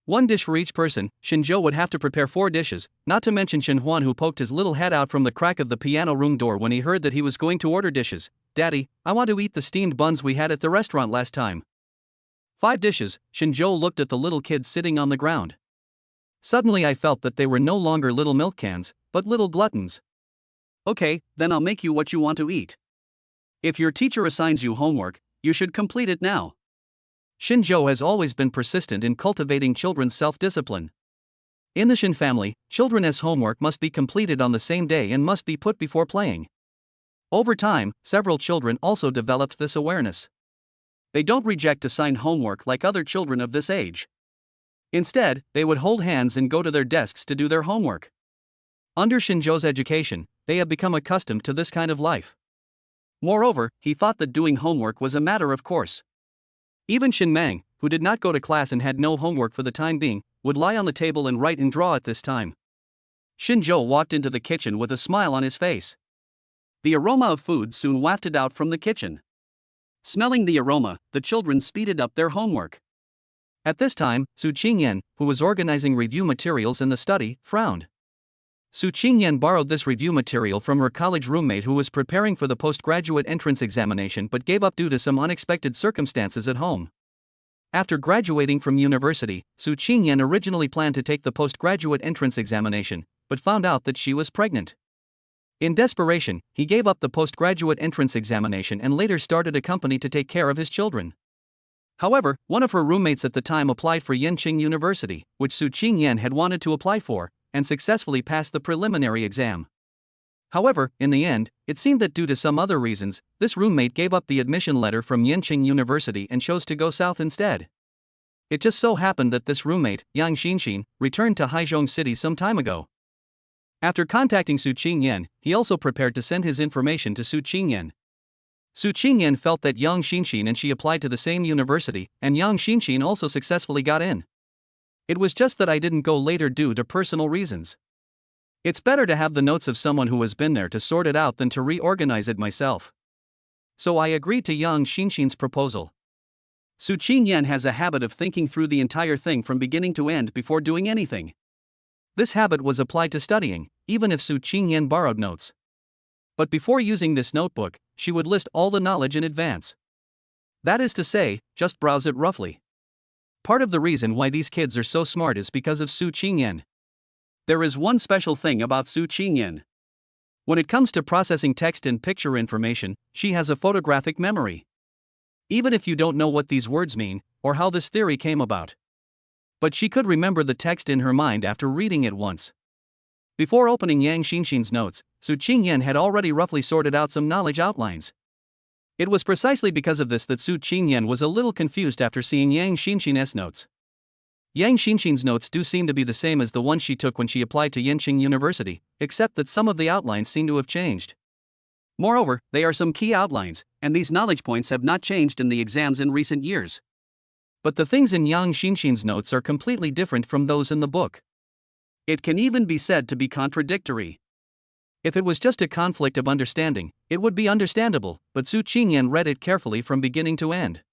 A: 1 dish for each person. Shinjo would have to prepare 4 dishes, not to mention Shinhuan, who poked his little head out from the crack of the piano room door when he heard that he was going to order dishes. Daddy, I want to eat the steamed buns we had at the restaurant last time. 5 dishes. Shinjo looked at the little kids sitting on the ground. Suddenly I felt that they were no longer little milk cans, but little gluttons.
B: Okay, then I'll make you what you want to eat. If your teacher assigns you homework, you should complete it now.
A: Shinjo has always been persistent in cultivating children's self-discipline. In the Shin family, children's homework must be completed on the same day and must be put before playing. Over time, several children also developed this awareness. They don't reject assigned homework like other children of this age. Instead, they would hold hands and go to their desks to do their homework. Under Shinjo's education, they have become accustomed to this kind of life. Moreover, he thought that doing homework was a matter of course. Even Shin Mang, who did not go to class and had no homework for the time being, would lie on the table and write and draw at this time. Shinjo walked into the kitchen with a smile on his face. The aroma of food soon wafted out from the kitchen. Smelling the aroma, the children speeded up their homework. At this time, Su Qingyan, who was organizing review materials in the study, frowned. Su Qingyan borrowed this review material from her college roommate who was preparing for the postgraduate entrance examination but gave up due to some unexpected circumstances at home. After graduating from university, Su Qingyan originally planned to take the postgraduate entrance examination, but found out that she was pregnant. In desperation, he gave up the postgraduate entrance examination and later started a company to take care of his children. However, one of her roommates at the time applied for Yenching University, which Su Qingyan had wanted to apply for, and successfully passed the preliminary exam. However, in the end, it seemed that due to some other reasons, this roommate gave up the admission letter from Yenching University and chose to go south instead. It just so happened that this roommate, Yang Xinxin, returned to Haizhong City some time ago. After contacting Su Qingyan, he also prepared to send his information to Su Qingyan. Su Qingyan felt that Yang Xinxin and she applied to the same university, and Yang Xinxin also successfully got in. It was just that I didn't go later due to personal reasons. It's better to have the notes of someone who has been there to sort it out than to reorganize it myself. So I agreed to Yang Xinxin's proposal. Su Qingyan has a habit of thinking through the entire thing from beginning to end before doing anything. This habit was applied to studying, even if Su Qingyan borrowed notes. But before using this notebook, she would list all the knowledge in advance. That is to say, just browse it roughly. Part of the reason why these kids are so smart is because of Su Qingyan. There is one special thing about Su Qingyan. When it comes to processing text and picture information, she has a photographic memory. Even if you don't know what these words mean, or how this theory came about. But she could remember the text in her mind after reading it once. Before opening Yang Xinxin's notes, Su Qingyan had already roughly sorted out some knowledge outlines. It was precisely because of this that Su Qingyan was a little confused after seeing Yang Xinxin's notes. Yang Xinxin's notes do seem to be the same as the ones she took when she applied to Yenching University, except that some of the outlines seem to have changed. Moreover, they are some key outlines, and these knowledge points have not changed in the exams in recent years. But the things in Yang Xinxin's notes are completely different from those in the book. It can even be said to be contradictory. If it was just a conflict of understanding, it would be understandable, but Su Qingyan read it carefully from beginning to end.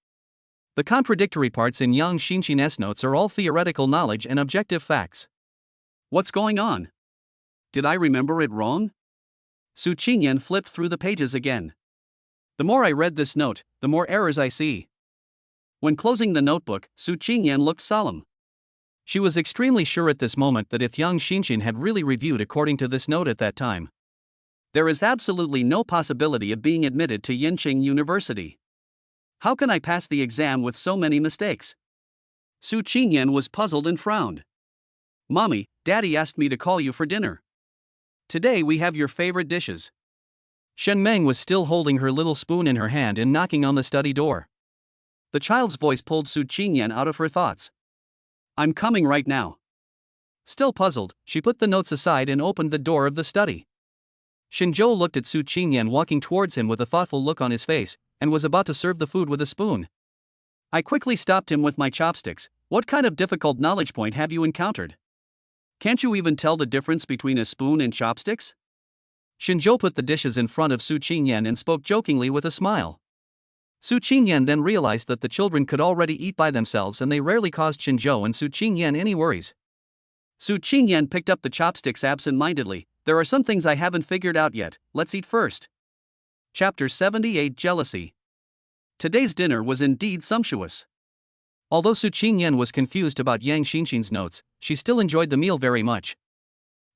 A: The contradictory parts in Yang Xinxin's notes are all theoretical knowledge and objective facts. What's going on? Did I remember it wrong? Su Qingyan flipped through the pages again. The more I read this note, the more errors I see. When closing the notebook, Su Qingyan looked solemn. She was extremely sure at this moment that if Yang Xinxin had really reviewed according to this note at that time, there is absolutely no possibility of being admitted to Yenching University. How can I pass the exam with so many mistakes? Su Qingyan was puzzled and frowned. Mommy, Daddy asked me to call you for dinner. Today we have your favorite dishes. Shen Meng was still holding her little spoon in her hand and knocking on the study door. The child's voice pulled Su Qingyan out of her thoughts. I'm coming right now. Still puzzled, she put the notes aside and opened the door of the study. Shinzhou looked at Su Qingyan walking towards him with a thoughtful look on his face, and was about to serve the food with a spoon. I quickly stopped him with my chopsticks. What kind of difficult knowledge point have you encountered? Can't you even tell the difference between a spoon and chopsticks? Shinzhou put the dishes in front of Su Qingyan and spoke jokingly with a smile. Su Qingyan then realized that the children could already eat by themselves and they rarely caused Shinzhou and Su Qingyan any worries. Su Qingyan picked up the chopsticks absent-mindedly. There are some things I haven't figured out yet, let's eat first. Chapter 78 Jealousy. Today's dinner was indeed sumptuous. Although Su Qingyan was confused about Yang Xinxin's notes, she still enjoyed the meal very much.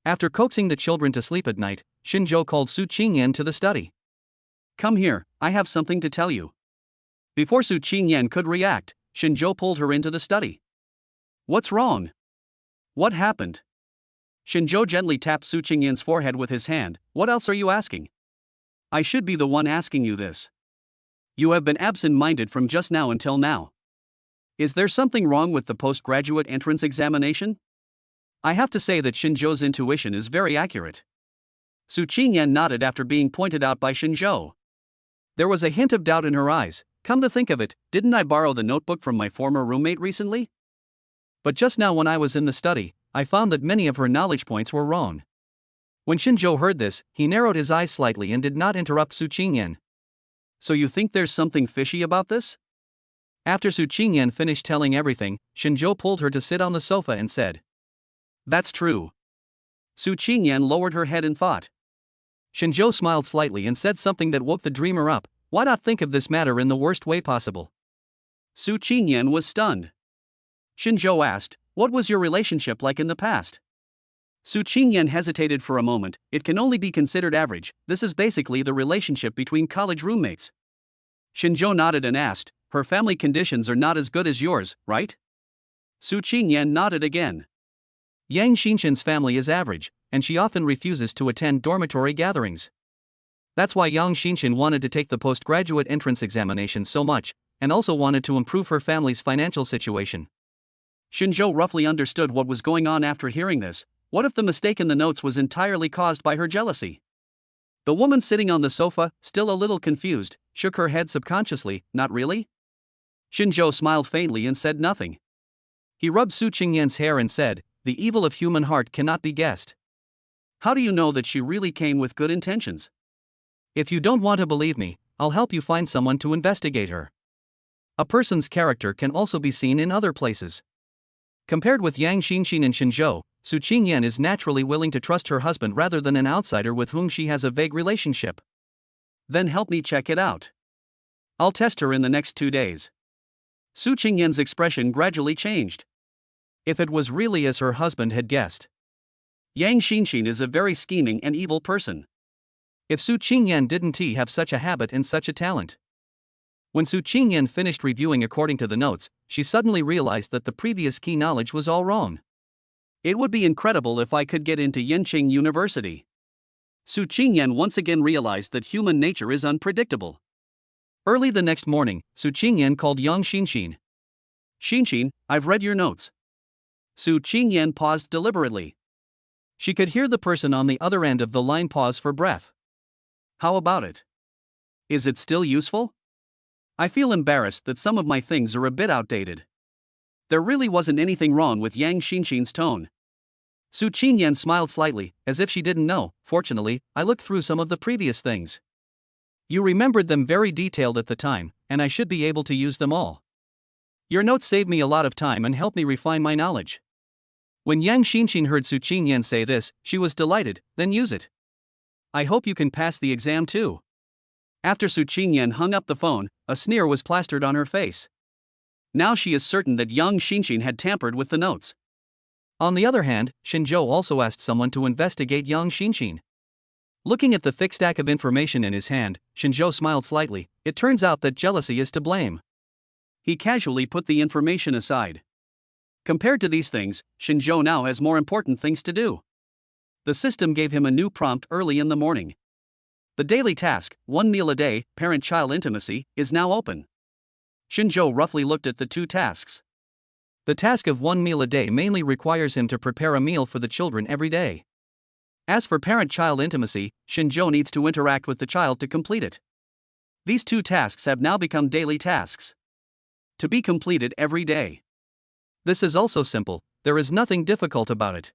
A: After coaxing the children to sleep at night, Shinzhou called Su Qingyan to the study. Come here, I have something to tell you. Before Su Qingyan could react, Shinzhou pulled her into the study. What's wrong? What happened? Shinzhou gently tapped Su Qingyan's forehead with his hand. What else are you asking? I should be the one asking you this. You have been absent-minded from just now until now. Is there something wrong with the postgraduate entrance examination? I have to say that Shinzhou's intuition is very accurate. Su Qingyan nodded after being pointed out by Shinzhou. There was a hint of doubt in her eyes. Come to think of it, didn't I borrow the notebook from my former roommate recently? But just now when I was in the study, I found that many of her knowledge points were wrong. When Shinzhou heard this, he narrowed his eyes slightly and did not interrupt Su Qingyan. So you think there's something fishy about this? After Su Qingyan finished telling everything, Shinzhou pulled her to sit on the sofa and said, That's true. Su Qingyan lowered her head in thought. Shinzhou smiled slightly and said something that woke the dreamer up. Why not think of this matter in the worst way possible?
B: Su Qingyan was stunned. Shinzhou asked, "What was your relationship like in the past?" Su Qingyan hesitated for a moment. "It can only be considered average. This is basically the relationship between college roommates." Shinzhou nodded and asked, "Her family conditions are not as good as yours, right?" Su Qingyan nodded again.
A: Yang Xinxin's family is average, and she often refuses to attend dormitory gatherings. That's why Yang Xinxin wanted to take the postgraduate entrance examination so much, and also wanted to improve her family's financial situation.
B: Shinzhou roughly understood what was going on after hearing this. What if the mistake in the notes was entirely caused by her jealousy? The woman sitting on the sofa, still a little confused, shook her head subconsciously. "Not really?" Shinzhou smiled faintly and said nothing. He rubbed Su Qingyan's hair and said, "The evil of human heart cannot be guessed. How do you know that she really came with good intentions?"
A: "If you don't want to believe me, I'll help you find someone to investigate her." A person's character can also be seen in other places. Compared with Yang Xinxin and Shinzhou, Su Qingyan is naturally willing to trust her husband rather than an outsider with whom she has a vague relationship.
B: "Then help me check it out. I'll test her in the next 2 days." Su Qingyan's expression gradually changed. If it was really as her husband had guessed, Yang Xinxin is a very scheming and evil person.
A: If Su Qingyan didn't he have such a habit and such a talent? When Su Qingyan finished reviewing according to the notes, she suddenly realized that the previous key knowledge was all wrong.
B: "It would be incredible if I could get into Yenqing University." Su Qingyan once again realized that human nature is unpredictable.
A: Early the next morning, Su Qingyan called Yang Xinxin.
B: "Xinxin, I've read your notes." Su Qingyan paused deliberately.
A: She could hear the person on the other end of the line pause for breath.
B: "How about it? Is it still useful? I feel embarrassed that some of my things are a bit outdated." There really wasn't anything wrong with Yang Xinxin's tone.
A: Su Qingyan smiled slightly, as if she didn't know. "Fortunately, I looked through some of the previous things. You remembered them very detailed at the time, and I should be able to use them all. Your notes saved me a lot of time and helped me refine my knowledge." When Yang Xinxin heard Su Qingyan say this, she was delighted. "Then use it. I hope you can pass the exam too."
B: After Su Qingyan hung up the phone, a sneer was plastered on her face. Now she is certain that Yang Xinxin had tampered with the notes.
A: On the other hand, Shinzhou also asked someone to investigate Yang Xinxin. Looking at the thick stack of information in his hand, Shinzhou smiled slightly. It turns out that jealousy is to blame.
B: He casually put the information aside. Compared to these things, Shinzhou now has more important things to do. The system gave him a new prompt early in the morning. The daily task, 1 meal a day, parent-child intimacy, is now open. Shinzhou roughly looked at the 2 tasks.
A: The task of 1 meal a day mainly requires him to prepare a meal for the children every day. As for parent-child intimacy, Shinzhou needs to interact with the child to complete it.
B: These 2 tasks have now become daily tasks, to be completed every day.
A: This is also simple, there is nothing difficult about it.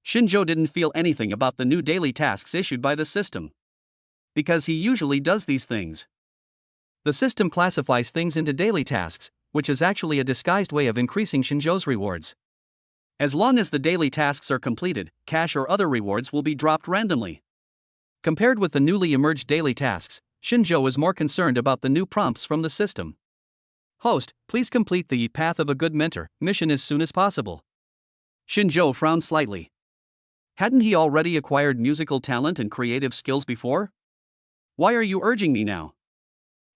B: Shinzhou didn't feel anything about the new daily tasks issued by the system, because he usually does these things.
A: The system classifies things into daily tasks, which is actually a disguised way of increasing Shinzhou's rewards.
B: As long as the daily tasks are completed, cash or other rewards will be dropped randomly.
A: Compared with the newly emerged daily tasks, Shinzhou is more concerned about the new prompts from the system. "Host, please complete the Path of a Good Mentor mission as soon as possible."
B: Shinzhou frowned slightly. Hadn't he already acquired musical talent and creative skills before? Why are you urging me now?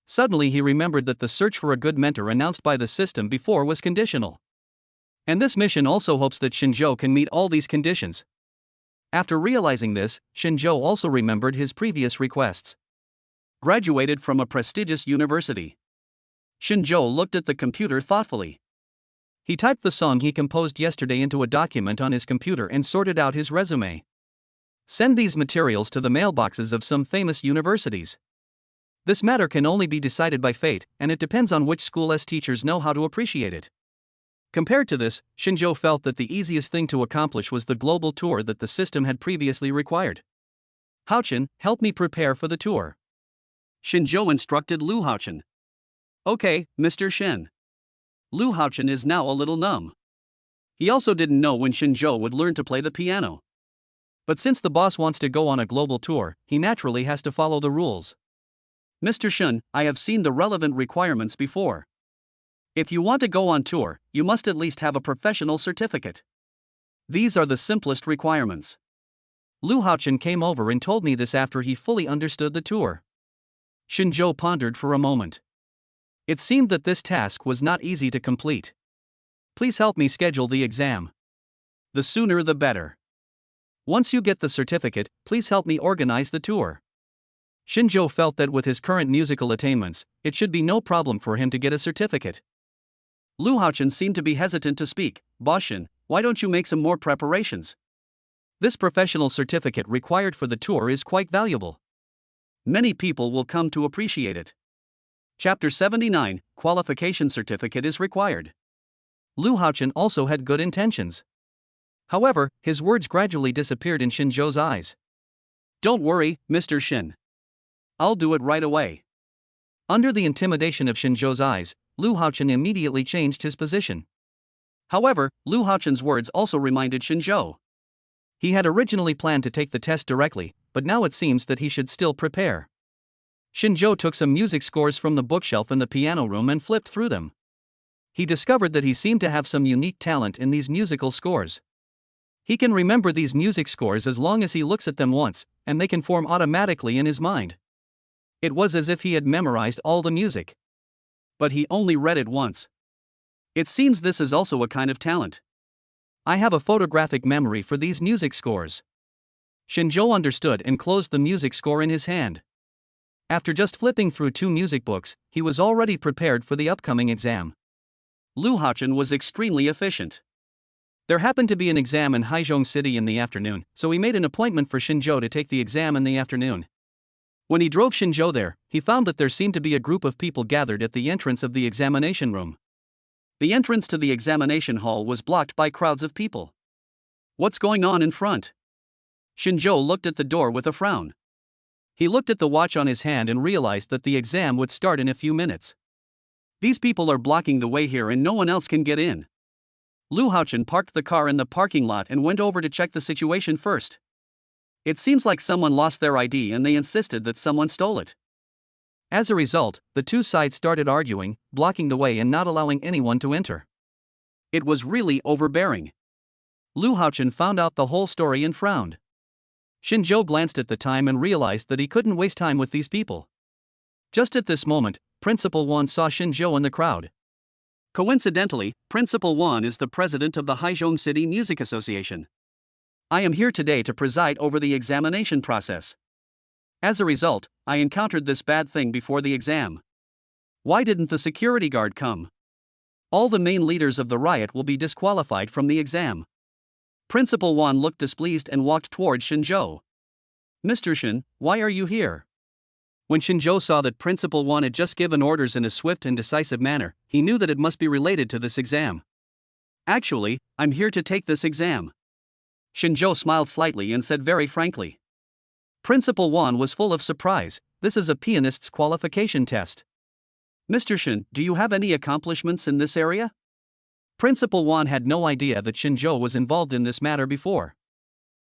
A: Suddenly he remembered that the search for a good mentor announced by the system before was conditional. And this mission also hopes that Shinzhou can meet all these conditions. After realizing this, Shinzhou also remembered his previous requests.
B: Graduated from a prestigious university. Shinzhou looked at the computer thoughtfully.
A: He typed the song he composed yesterday into a document on his computer and sorted out his resume. Send these materials to the mailboxes of some famous universities. This matter can only be decided by fate, and it depends on which school's teachers know how to appreciate it. Compared to this, Shinzhou felt that the easiest thing to accomplish was the global tour that the system had previously required. "Haochen, help me prepare for the tour."
B: Shinzhou instructed Lu Haochen. "Okay, Mr. Shen." Lu Haochen is now a little numb. He also didn't know when Shinzhou would learn to play the piano.
A: But since the boss wants to go on a global tour, he naturally has to follow the rules.
B: "Mr. Shen, I have seen the relevant requirements before. If you want to go on tour, you must at least have a professional certificate. These are the simplest requirements.
A: Lu Haochen came over and told me this after he fully understood the tour.
B: Xinzhou pondered for a moment. It seemed that this task was not easy to complete.
A: Please help me schedule the exam.
B: The sooner the better.
A: Once you get the certificate, please help me organize the tour. Xinzhou felt that with his current musical attainments, it should be no problem for him to get a certificate.
B: Lu Haochen seemed to be hesitant to speak. Boss Xin, why don't you make some more preparations?
A: This professional certificate required for the tour is quite valuable.
B: Many people will come to appreciate it. Chapter 79, Qualification Certificate is required.
A: Lu Haochen also had good intentions. However, his words gradually disappeared in Xinzhou's eyes.
B: Don't worry, Mr. Xin. I'll do it right away.
A: Under the intimidation of Xinzhou's eyes, Lu Haochen immediately changed his position.
B: However, Lu Haochen's words also reminded Xinzhou.
A: He had originally planned to take the test directly, but now it seems that he should still prepare. Xinzhou took some music scores from the bookshelf in the piano room and flipped through them. He discovered that he seemed to have some unique talent in these musical scores. He can remember these music scores as long as he looks at them once, and they can form automatically in his mind. It was as if he had memorized all the music.
B: But he only read it once. It seems this is also a kind of talent.
A: I have a photographic memory for these music scores. Xinzhou understood and closed the music score in his hand. After just flipping through 2 music books, he was already prepared for the upcoming exam.
B: Lu Haochen was extremely efficient.
A: There happened to be an exam in Haizhong City in the afternoon, so he made an appointment for Xinzhou to take the exam in the afternoon. When he drove Xinzhou there, he found that there seemed to be a group of people gathered at the entrance of the examination room.
B: The entrance to the examination hall was blocked by crowds of people. What's going on in front? Xinzhou looked at the door with a frown.
A: He looked at the watch on his hand and realized that the exam would start in a few minutes.
B: These people are blocking the way here and no one else can get in. Lu Haochen parked the car in the parking lot and went over to check the situation first. It seems like someone lost their ID and they insisted that someone stole it.
A: As a result, the two sides started arguing, blocking the way and not allowing anyone to enter.
B: It was really overbearing.
A: Lu Haochen found out the whole story and frowned. Xinzhou glanced at the time and realized that he couldn't waste time with these people. Just at this moment, Principal Wan saw Xinzhou in the crowd.
B: Coincidentally, Principal Wan is the president of the Haizhong City Music Association. I am here today to preside over the examination process. As a result, I encountered this bad thing before the exam. Why didn't the security guard come? All the main leaders of the riot will be disqualified from the exam. Principal Wan looked displeased and walked towards Xinzhou. Mr. Xin, why are you here?
A: When Xinzhou saw that Principal Wan had just given orders in a swift and decisive manner, he knew that it must be related to this exam.
B: Actually, I'm here to take this exam. Xinzhou smiled slightly and said very frankly.
A: Principal Wan was full of surprise. This is a pianist's qualification test.
B: Mr. Xin, do you have any accomplishments in this area?
A: Principal Wan had no idea that Xinzhou was involved in this matter before.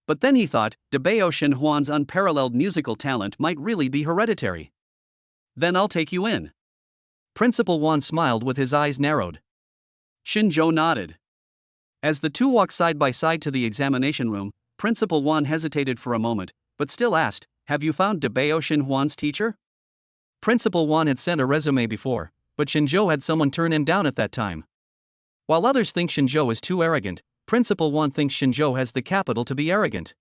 B: But then he thought, Debao Xinhuan's unparalleled musical talent might really be hereditary. Then I'll take you in.
A: Principal Wan smiled with his eyes narrowed.
B: Xinzhou nodded. As the two walked side by side to the examination room, Principal Wan hesitated for a moment, but still asked, have you found Debao Xinhuan's teacher?
A: Principal Wan had sent a resume before, but Xinzhou had someone turn him down at that time. While others think Xinzhou is too arrogant, Principal Wan thinks Xinzhou has the capital to be arrogant.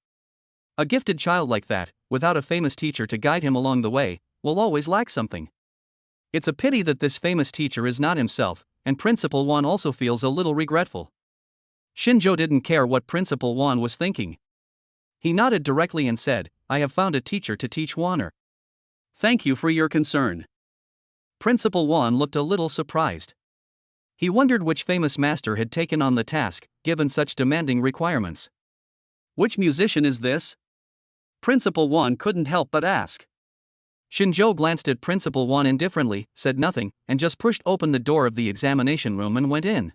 A: A gifted child like that, without a famous teacher to guide him along the way, will always lack something. It's a pity that this famous teacher is not himself, and Principal Wan also feels a little regretful. Xinzhou didn't care what Principal Wan was thinking. He nodded directly and said, I have found a teacher to teach Waner.
B: Thank you for your concern.
A: Principal Wan looked a little surprised. He wondered which famous master had taken on the task, given such demanding requirements.
B: Which musician is this? Principal Wan couldn't help but ask.
A: Xinzhou glanced at Principal Wan indifferently, said nothing, and just pushed open the door of the examination room and went in.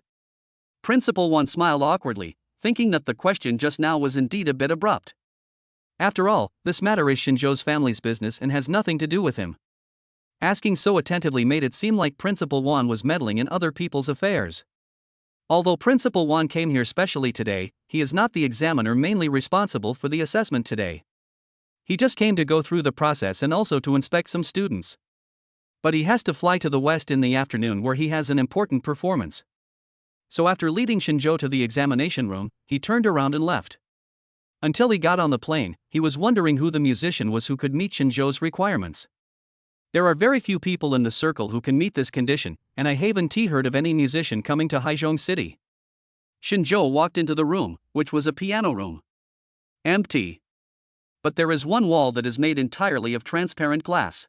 B: Principal Wan smiled awkwardly, thinking that the question just now was indeed a bit abrupt.
A: After all, this matter is Xinzhou's family's business and has nothing to do with him.
B: Asking so attentively made it seem like Principal Juan was meddling in other people's affairs. Although Principal Juan came here specially today, he is not the examiner mainly responsible for the assessment today. He just came to go through the process and also to inspect some students. But he has to fly to the west in the afternoon where he has an important performance. So after leading Shinjo to the examination room, he turned around and left. Until he got on the plane, he was wondering who the musician was who could meet Shinjo's requirements. There are very few people in the circle who can meet this condition, and I haven't heard of any musician coming to Haizhong City. Shinjo walked into the room, which was a piano room. Empty. But there is one wall that is made entirely of transparent glass.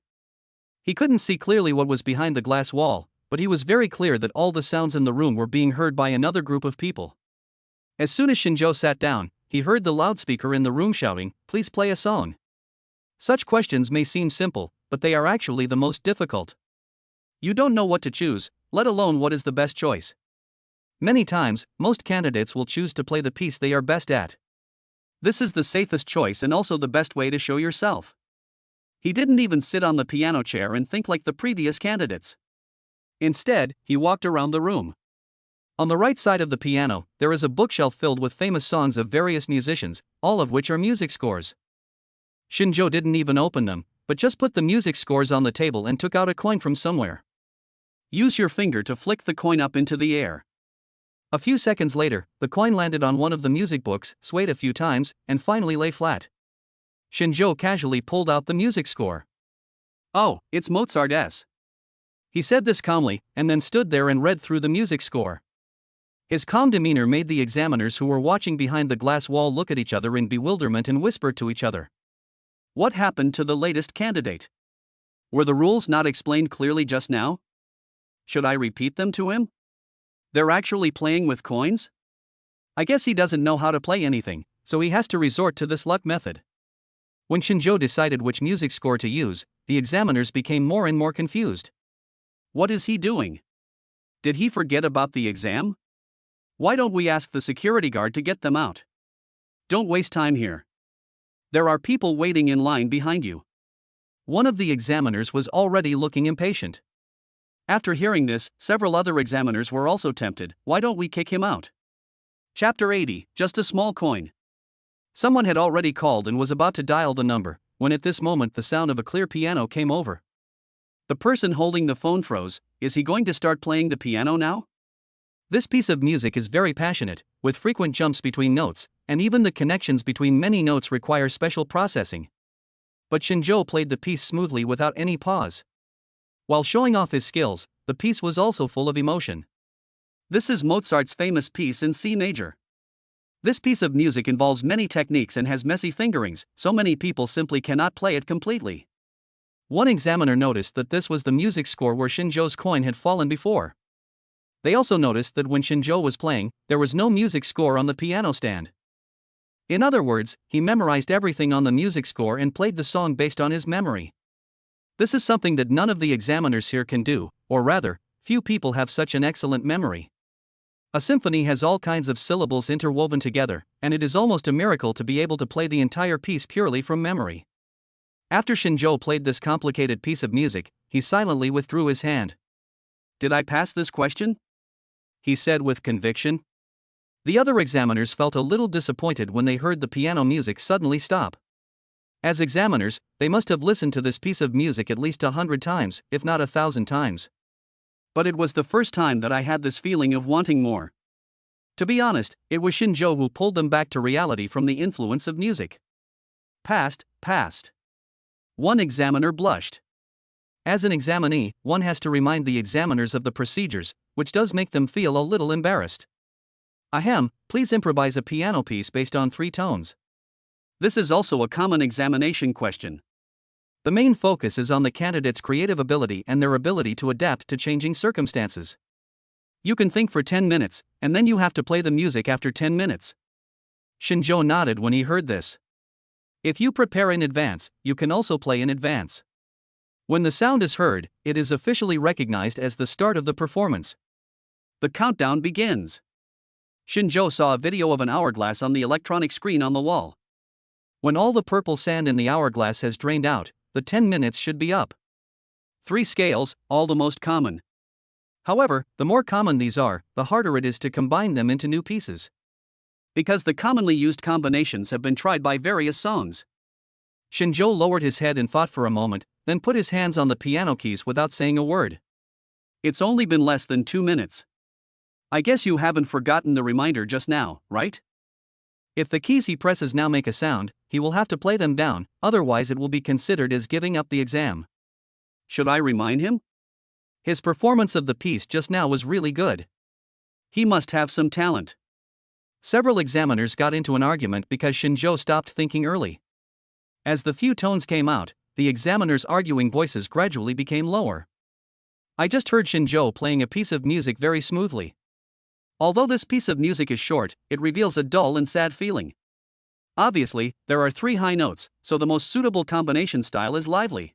B: He couldn't see clearly what was behind the glass wall, but he was very clear that all the sounds in the room were being heard by another group of people. As soon as Shinjo sat down, he heard the loudspeaker in the room shouting, "Please play a song." Such questions may seem simple, but they are actually the most difficult. You don't know what to choose, let alone what is the best choice. Many times, most candidates will choose to play the piece they are best at. This is the safest choice and also the best way to show yourself. He didn't even sit on the piano chair and think like the previous candidates. Instead, he walked around the room. On the right side of the piano, there is a bookshelf filled with famous songs of various musicians, all of which are music scores. Shinjo didn't even open them, but just put the music scores on the table and took out a coin from somewhere. Use your finger to flick the coin up into the air. A few seconds later, the coin landed on one of the music books, swayed a few times, and finally lay flat. Shinjo casually pulled out the music score. "Oh, it's Mozart's." He said this calmly, and then stood there and read through the music score. His calm demeanor made the examiners who were watching behind the glass wall look at each other in bewilderment and whisper to each other. What happened to the latest candidate? Were the rules not explained clearly just now? Should I repeat them to him? They're actually playing with coins? I guess he doesn't know how to play anything, so he has to resort to this luck method. When Shinjo decided which music score to use, the examiners became more and more confused. What is he doing? Did he forget about the exam? Why don't we ask the security guard to get them out? Don't waste time here. There are people waiting in line behind you. One of the examiners was already looking impatient. After hearing this, several other examiners were also tempted. Why don't we kick him out? Chapter 80, just a small coin. Someone had already called and was about to dial the number, when at this moment the sound of a clear piano came over. The person holding the phone froze. Is he going to start playing the piano now? This piece of music is very passionate, with frequent jumps between notes, and even the connections between many notes require special processing. But Shinjo played the piece smoothly without any pause. While showing off his skills, the piece was also full of emotion. This is Mozart's famous piece in C major. This piece of music involves many techniques and has messy fingerings, so many people simply cannot play it completely. One examiner noticed that this was the music score where Shinjo's coin had fallen before. They also noticed that when Shinjo was playing, there was no music score on the piano stand. In other words, he memorized everything on the music score and played the song based on his memory. This is something that none of the examiners here can do, or rather, few people have such an excellent memory. A symphony has all kinds of syllables interwoven together, and it is almost a miracle to be able to play the entire piece purely from memory. After Shinjo played this complicated piece of music, he silently withdrew his hand. "Did I pass this question?" he said with conviction. The other examiners felt a little disappointed when they heard the piano music suddenly stop. As examiners, they must have listened to this piece of music at least 100 times, if not 1,000 times. But it was the first time that I had this feeling of wanting more. To be honest, it was Shinjo who pulled them back to reality from the influence of music. Passed. One examiner blushed. As an examinee, one has to remind the examiners of the procedures, which does make them feel a little embarrassed. Ahem, please improvise a piano piece based on 3 tones. This is also a common examination question. The main focus is on the candidate's creative ability and their ability to adapt to changing circumstances. You can think for 10 minutes, and then you have to play the music after 10 minutes. Shinjo nodded when he heard this. If you prepare in advance, you can also play in advance. When the sound is heard, it is officially recognized as the start of the performance. The countdown begins. Shinjo saw a video of an hourglass on the electronic screen on the wall. When all the purple sand in the hourglass has drained out, the 10 minutes should be up. 3 scales, all the most common. However, the more common these are, the harder it is to combine them into new pieces. Because the commonly used combinations have been tried by various songs.
A: Shinjo lowered his head and thought for a moment, then put his hands on the piano keys without saying a word.
B: It's only been less than 2 minutes. I guess you haven't forgotten the reminder just now, right?
A: If the keys he presses now make a sound, he will have to play them down, otherwise it will be considered as giving up the exam.
B: Should I remind him?
A: His performance of the piece just now was really good.
B: He must have some talent.
A: Several examiners got into an argument because Shinjo stopped thinking early. As the few tones came out, the examiners' arguing voices gradually became lower. I just heard Shinjo playing a piece of music very smoothly. Although this piece of music is short, it reveals a dull and sad feeling. Obviously, there are 3 high notes, so the most suitable combination style is lively.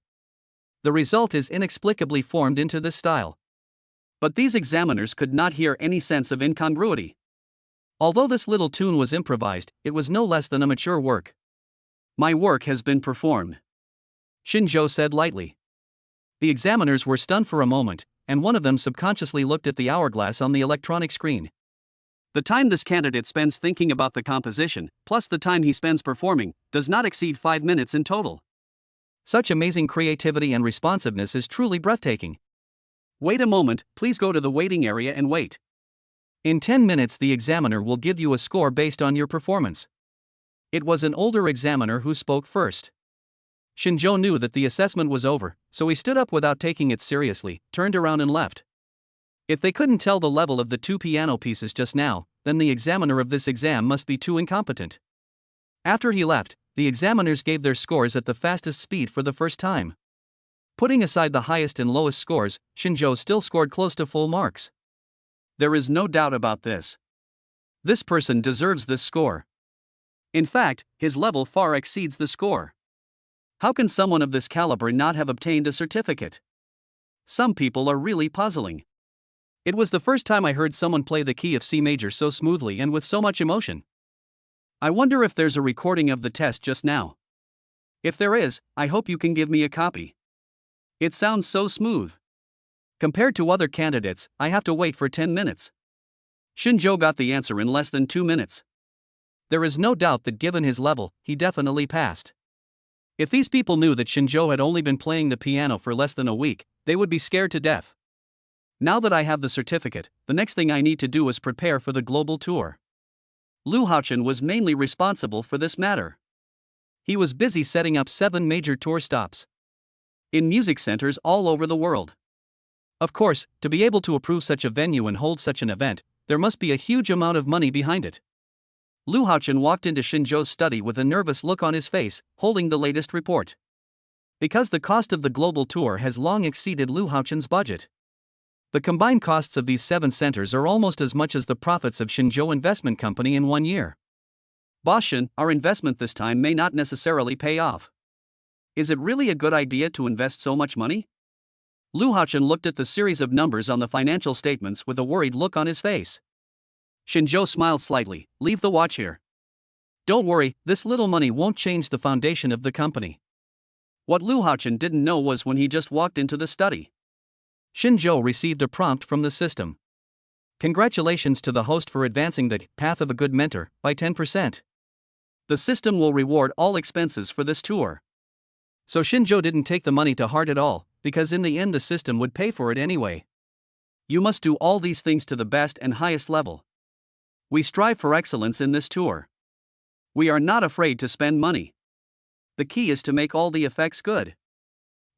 A: The result is inexplicably formed into this style.
B: But these examiners could not hear any sense of incongruity.
A: Although this little tune was improvised, it was no less than a mature work.
B: My work has been performed,
A: Shinjo said lightly. The examiners were stunned for a moment, and one of them subconsciously looked at the hourglass on the electronic screen.
B: The time this candidate spends thinking about the composition, plus the time he spends performing, does not exceed 5 minutes in total.
A: Such amazing creativity and responsiveness is truly breathtaking.
B: Wait a moment, please go to the waiting area and wait.
A: In 10 minutes, the examiner will give you a score based on your performance. It was an older examiner who spoke first. Shinjo knew that the assessment was over, so he stood up without taking it seriously, turned around and left. If they couldn't tell the level of the 2 piano pieces just now, then the examiner of this exam must be too incompetent. After he left, the examiners gave their scores at the fastest speed for the first time. Putting aside the highest and lowest scores, Shinjo still scored close to full marks.
B: There is no doubt about this. This person deserves this score. In fact, his level far exceeds the score. How can someone of this caliber not have obtained a certificate? Some people are really puzzling. It was the first time I heard someone play the key of C major so smoothly and with so much emotion. I wonder if there's a recording of the test just now. If there is, I hope you can give me a copy. It sounds so smooth. Compared to other candidates, I have to wait for 10 minutes. Shinjo got the answer in less than 2 minutes.
A: There is no doubt that given his level, he definitely passed. If these people knew that Shinjo had only been playing the piano for less than a week, they would be scared to death. Now that I have the certificate, the next thing I need to do is prepare for the global tour.
B: Lu Haochen was mainly responsible for this matter.
A: He was busy setting up 7 major tour stops
B: in music centers all over the world.
A: Of course, to be able to approve such a venue and hold such an event, there must be a huge amount of money behind it.
B: Lu Haochen walked into Shinjo's study with a nervous look on his face, holding the latest report.
A: Because the cost of the global tour has long exceeded Lu Haochen's budget. The combined costs of these 7 centers are almost as much as the profits of Shinjo Investment Company in 1 year.
B: Boss Shin, our investment this time may not necessarily pay off. Is it really a good idea to invest so much money? Lu Haochen looked at the series of numbers on the financial statements with a worried look on his face. Shinjo smiled slightly. Leave the watch here.
A: Don't worry, this little money won't change the foundation of the company.
B: What Lu Haochen didn't know was when he just walked into the study,
A: Shinjo received a prompt from the system. Congratulations to the host for advancing the path of a good mentor by 10%.
B: The system will reward all expenses for this tour.
A: So Shinjo didn't take the money to heart at all, because in the end the system would pay for it anyway.
B: You must do all these things to the best and highest level. We strive for excellence in this tour. We are not afraid to spend money. The key is to make all the effects good.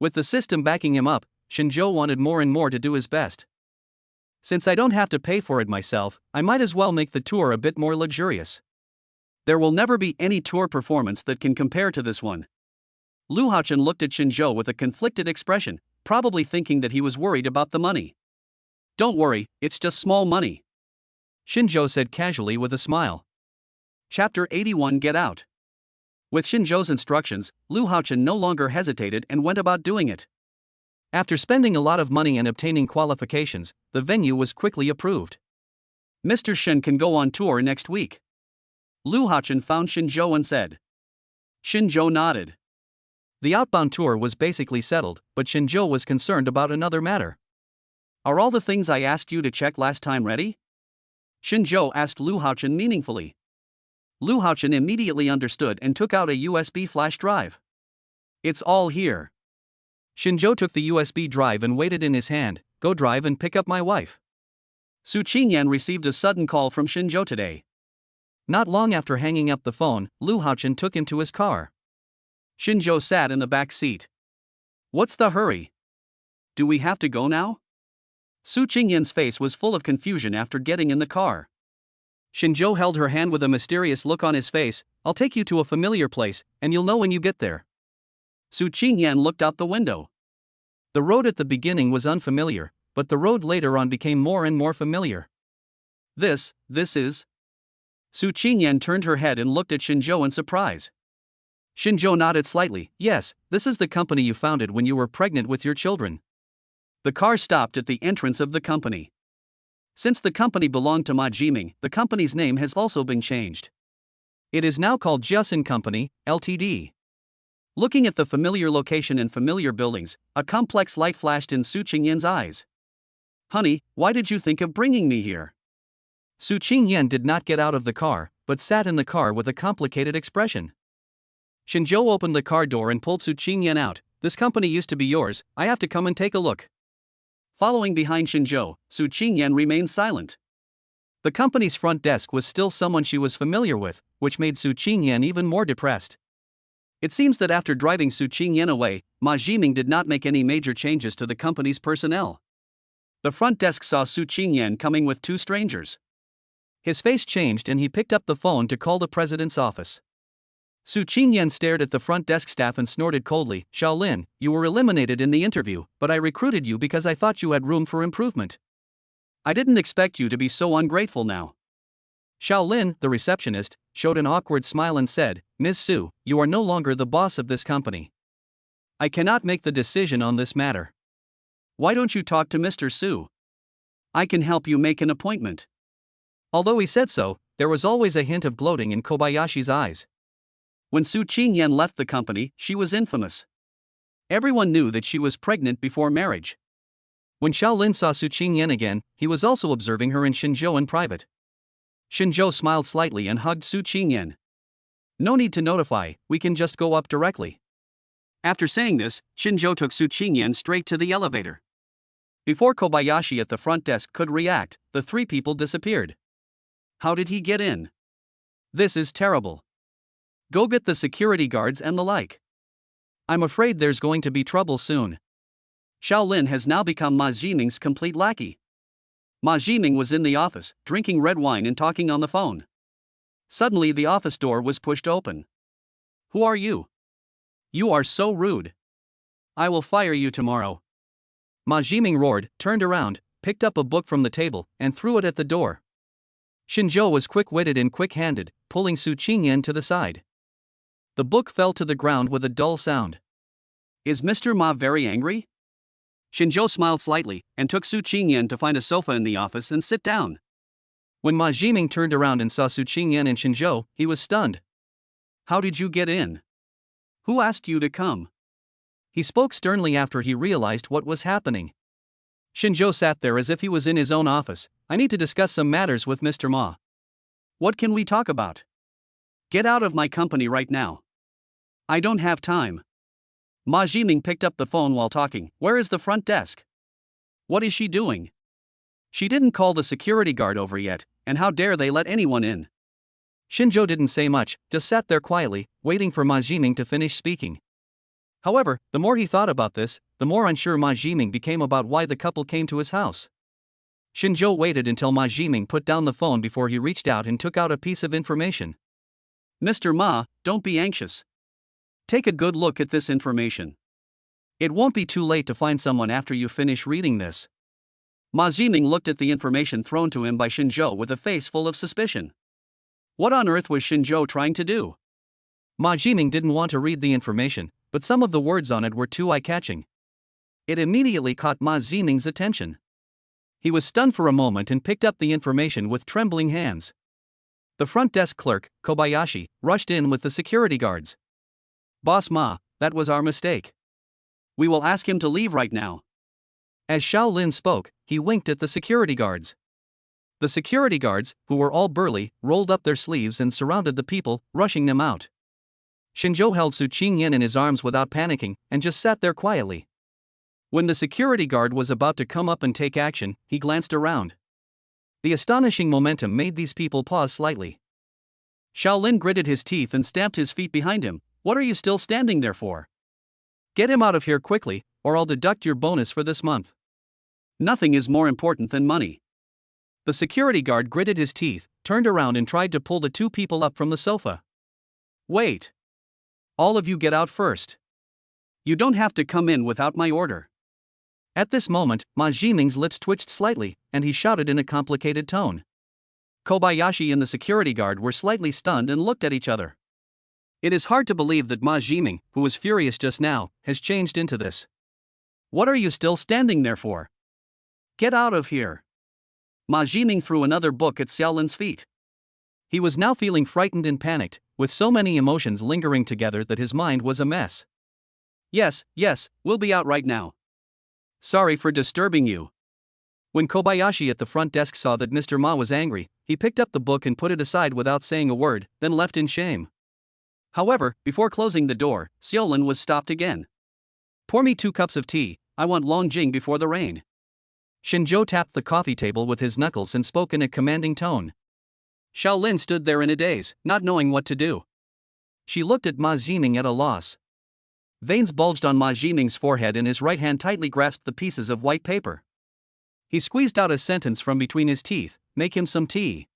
A: With the system backing him up, Shinjo wanted more and more to do his best. Since I don't have to pay for it myself, I might as well make the tour a bit more luxurious.
B: There will never be any tour performance that can compare to this one. Lu Haochen looked at Shinjo with a conflicted expression, probably thinking that he was worried about the money. Don't worry, it's just small money,
A: Shinjo said casually with a smile.
B: Chapter 81 Get Out. With Shinjo's instructions, Lu Haochen no longer hesitated and went about doing it.
A: After spending a lot of money and obtaining qualifications, the venue was quickly approved.
B: Mr. Shin can go on tour next week. Lu Haochen found Shinjo and said. Shinjo nodded.
A: The outbound tour was basically settled, but Shinjo was concerned about another matter.
B: Are all the things I asked you to check last time ready? Shinjo asked Lu Haochen meaningfully. Lu Haochen immediately understood and took out a USB flash drive. It's all here.
A: Shinjo took the USB drive and weighed it in his hand. Go drive and pick up my wife.
B: Su Qingyan received a sudden call from Shinjo today.
A: Not long after hanging up the phone, Lu Haochen took him to his car.
B: Shinjo sat in the back seat. What's the hurry? Do we have to go now? Su Qingyan's face was full of confusion after getting in the car.
A: Shinjo held her hand with a mysterious look on his face. I'll take you to a familiar place, and you'll know when you get there.
B: Su Qingyan looked out the window.
A: The road at the beginning was unfamiliar, but the road later on became more and more familiar.
B: This is... Su Qingyan turned her head and looked at Shinjo in surprise.
A: Shinjo nodded slightly. Yes, this is the company you founded when you were pregnant with your children.
B: The car stopped at the entrance of the company. Since the company belonged to Ma Jiming, the company's name has also been changed.
A: It is now called Jiasun Company, Ltd.
B: Looking at the familiar location and familiar buildings, a complex light flashed in Su Qingyan's eyes. Honey, why did you think of bringing me here?
A: Su Qingyan did not get out of the car, but sat in the car with a complicated expression. Shinjo opened the car door and pulled Su Qingyan out. This company used to be yours, I have to come and take a look.
B: Following behind Shinjo, Su Qingyan remained silent.
A: The company's front desk was still someone she was familiar with, which made Su Qingyan even more depressed.
B: It seems that after driving Su Qingyan away, Ma Jiming did not make any major changes to the company's personnel. The front desk saw Su Qingyan coming with two strangers.
A: His face changed and he picked up the phone to call the president's office. Su Qingyan stared at the front desk staff and snorted coldly. Shaolin, you were eliminated in the interview, but I recruited you because I thought you had room for improvement.
B: I didn't expect you to be so ungrateful now.
A: Shaolin, the receptionist, showed an awkward smile and said, Ms. Su, you are no longer the boss of this company. I cannot make the decision on this matter.
B: Why don't you talk to Mr. Su? I can help you make an appointment.
A: Although he said so, there was always a hint of gloating in Kobayashi's eyes.
B: When Su Qingyan left the company, she was infamous. Everyone knew that she was pregnant before marriage.
A: When Shaolin saw Su Qingyan again, he was also observing her and Shinjo in private. Shinjo smiled slightly and hugged Su Qingyan. No need to notify, we can just go up directly.
B: After saying this, Shinjo took Su Qingyan straight to the elevator. Before Kobayashi at the front desk could react, the three people disappeared. How did he get in? This is terrible. Go get the security guards and the like.
A: I'm afraid there's going to be trouble soon.
B: Shaolin has now become Ma Jiming's complete lackey. Ma Jiming was in the office, drinking red wine and talking on the phone. Suddenly the office door was pushed open. Who are you? You are so rude. I will fire you tomorrow.
A: Ma Jiming roared, turned around, picked up a book from the table, and threw it at the door. Shinjo was quick-witted and quick-handed, pulling Su Qingyan to the side. The book fell to the ground with a dull sound.
B: Is Mr. Ma very angry? Shinjo smiled slightly, and took Su Qingyan to find a sofa in the office and sit down.
A: When Ma Jiming turned around and saw Su Qingyan and Shinjo, he was stunned.
B: How did you get in? Who asked you to come?
A: He spoke sternly after he realized what was happening. Shinjo sat there as if he was in his own office. I need to discuss some matters with Mr. Ma.
B: What can we talk about? Get out of my company right now. I don't have time. Ma Jiming picked up the phone while talking. Where is the front desk? What is she doing? She didn't call the security guard over yet, and how dare they let anyone in?
A: Shinjo didn't say much, just sat there quietly, waiting for Ma Jiming to finish speaking. However, the more he thought about this, the more unsure Ma Jiming became about why the couple came to his house. Shinjo waited until Ma Jiming put down the phone before he reached out and took out a piece of information.
B: Mr. Ma, don't be anxious. Take a good look at this information. It won't be too late to find someone after you finish reading this. Ma Jiming looked at the information thrown to him by Shinjo with a face full of suspicion. What on earth was Shinjo trying to do?
A: Ma Jiming didn't want to read the information, but some of the words on it were too eye-catching. It immediately caught Ma Jiming's attention. He was stunned for a moment and picked up the information with trembling hands. The front desk clerk, Kobayashi, rushed in with the security guards.
B: Boss Ma, that was our mistake. We will ask him to leave right now.
A: As Shaolin spoke, he winked at the security guards. The security guards, who were all burly, rolled up their sleeves and surrounded the people, rushing them out. Shinjo held Su Qingyan in his arms without panicking, and just sat there quietly. When the security guard was about to come up and take action, he glanced around. The astonishing momentum made these people pause slightly. Shaolin gritted his teeth and stamped his feet behind him. What are you still standing there for? Get him out of here quickly, or I'll deduct your bonus for this month. Nothing is more important than money. The security guard gritted his teeth, turned around and tried to pull the two people up from the sofa. Wait. All of you get out first. You don't have to come in without my order. At this moment, Ma Jiming's lips twitched slightly, and he shouted in a complicated tone. Kobayashi and the security guard were slightly stunned and looked at each other. It is hard to believe that Ma Jiming, who was furious just now, has changed into this. What are you still standing there for? Get out of here. Ma Jiming threw another book at Xiaolin's feet. He was now feeling frightened and panicked, with so many emotions lingering together that his mind was a mess. Yes, we'll be out right now. Sorry for disturbing you. When Kobayashi at the front desk saw that Mr. Ma was angry, he picked up the book and put it aside without saying a word, then left in shame. However, before closing the door, Xiaolin was stopped again. Pour me 2 cups of tea, I want Longjing before the rain. Shinjo tapped the coffee table with his knuckles and spoke in a commanding tone. Shaolin stood there in a daze, not knowing what to do. She looked at Ma Jiming at a loss. Veins bulged on Ma Jiming's forehead and his right hand tightly grasped the pieces of white paper. He squeezed out a sentence from between his teeth, make him some tea.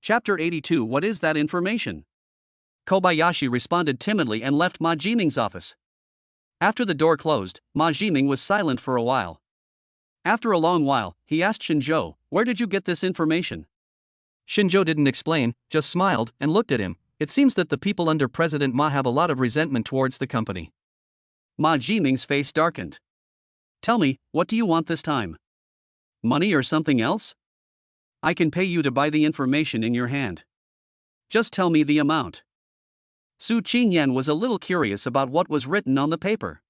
A: Chapter 82. What is that information? Kobayashi responded timidly and left Ma Jiming's office. After the door closed, Ma Jiming was silent for a while. After a long while, he asked Shinjo, where did you get this information? Shinjo didn't explain, just smiled and looked at him. It seems that the people under President Ma have a lot of resentment towards the company. Ma Jiming's face darkened. Tell me, what do you want this time? Money or something else? I can pay you to buy the information in your hand. Just tell me the amount. Su Qingyan was a little curious about what was written on the paper.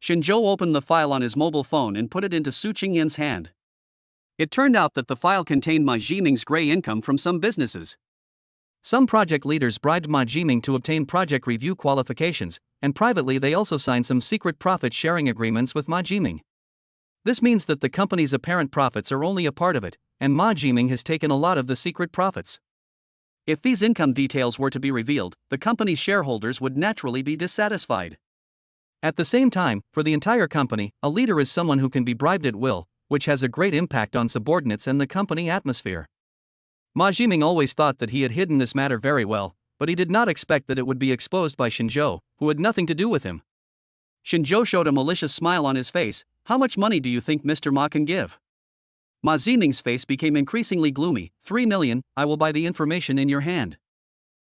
A: Shinjo opened the file on his mobile phone and put it into Su Qingyan's hand. It turned out that the file contained Ma Jiming's gray income from some businesses. Some project leaders bribed Ma Jiming to obtain project review qualifications, and privately they also signed some secret profit-sharing agreements with Ma Jiming. This means that the company's apparent profits are only a part of it, and Ma Jiming has taken a lot of the secret profits. If these income details were to be revealed, the company's shareholders would naturally be dissatisfied. At the same time, for the entire company, a leader is someone who can be bribed at will, which has a great impact on subordinates and the company atmosphere. Ma Jiming always thought that he had hidden this matter very well, but he did not expect that it would be exposed by Shinjo, who had nothing to do with him. Shinjo showed a malicious smile on his face. How much money do you think Mr. Ma can give? Ma Jiming's face became increasingly gloomy. 3 million, I will buy the information in your hand.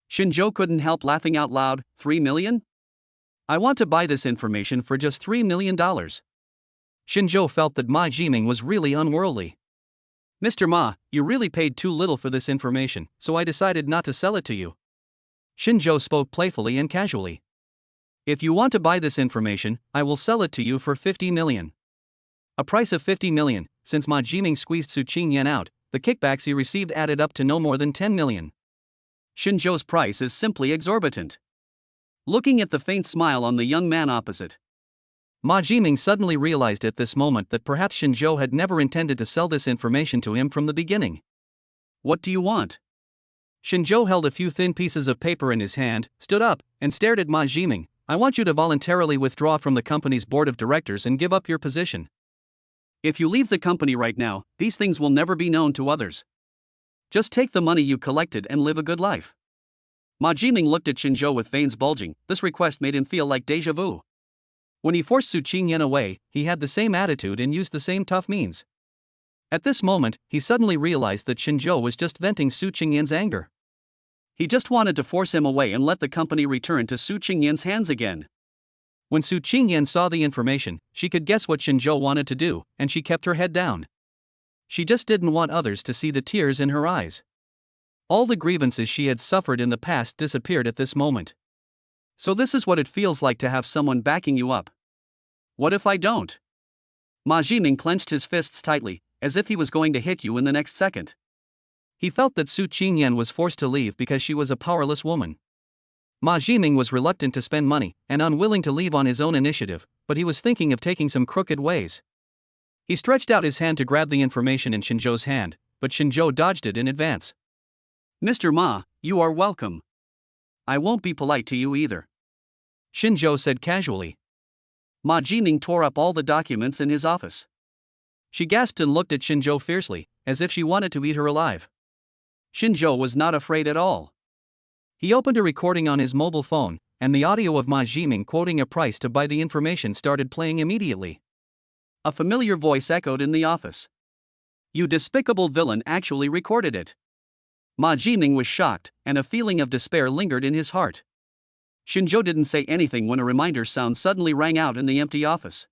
A: Shinjo couldn't help laughing out loud. 3 million? I want to buy this information for just $3 million. Shinjo felt that Ma Jiming was really unworldly. Mr. Ma, you really paid too little for this information, so I decided not to sell it to you. Shinjo spoke playfully and casually. If you want to buy this information, I will sell it to you for 50 million. A price of 50 million, since Ma Jiming squeezed Su Qingyan out, the kickbacks he received added up to no more than 10 million. Shinjo's price is simply exorbitant. Looking at the faint smile on the young man opposite, Ma Jiming suddenly realized at this moment that perhaps Shinjo had never intended to sell this information to him from the beginning. What do you want? Shinjo held a few thin pieces of paper in his hand, stood up, and stared at Ma Jiming. I want you to voluntarily withdraw from the company's board of directors and give up your position. If you leave the company right now, these things will never be known to others. Just take the money you collected and live a good life. Ma Jiming looked at Shinjo with veins bulging. This request made him feel like déjà vu. When he forced Su Qingyan away, he had the same attitude and used the same tough means. At this moment, he suddenly realized that Shinjo was just venting Su Qingyan's anger. He just wanted to force him away and let the company return to Su Qingyan's hands again. When Su Qingyan saw the information, she could guess what Shinjo wanted to do, and she kept her head down. She just didn't want others to see the tears in her eyes. All the grievances she had suffered in the past disappeared at this moment.
B: So this is what it feels like to have someone backing you up. What if I don't? Ma Jiming clenched his fists tightly, as if he was going to hit you in the next second. He felt that Su Qingyan was forced to leave because she was a powerless woman. Ma Jiming was reluctant to spend money and unwilling to leave on his own initiative, but he was thinking of taking some crooked ways. He stretched out his hand to grab the information in Shinzhou's hand, but Shinzhou dodged it in advance. Mr. Ma, you are welcome. I won't be polite to you either, Shinzhou said casually. Ma Jiming tore up all the documents in his office. She gasped and looked at Shinzhou fiercely, as if she wanted to eat her alive. Shinzhou was not afraid at all. He opened a recording on his mobile phone, and the audio of Ma Jiming quoting a price to buy the information started playing immediately. A familiar voice echoed in the office. You despicable villain actually recorded it. Ma Jiming was shocked, and a feeling of despair lingered in his heart. Shinzhou didn't say anything when a reminder sound suddenly rang out in the empty office.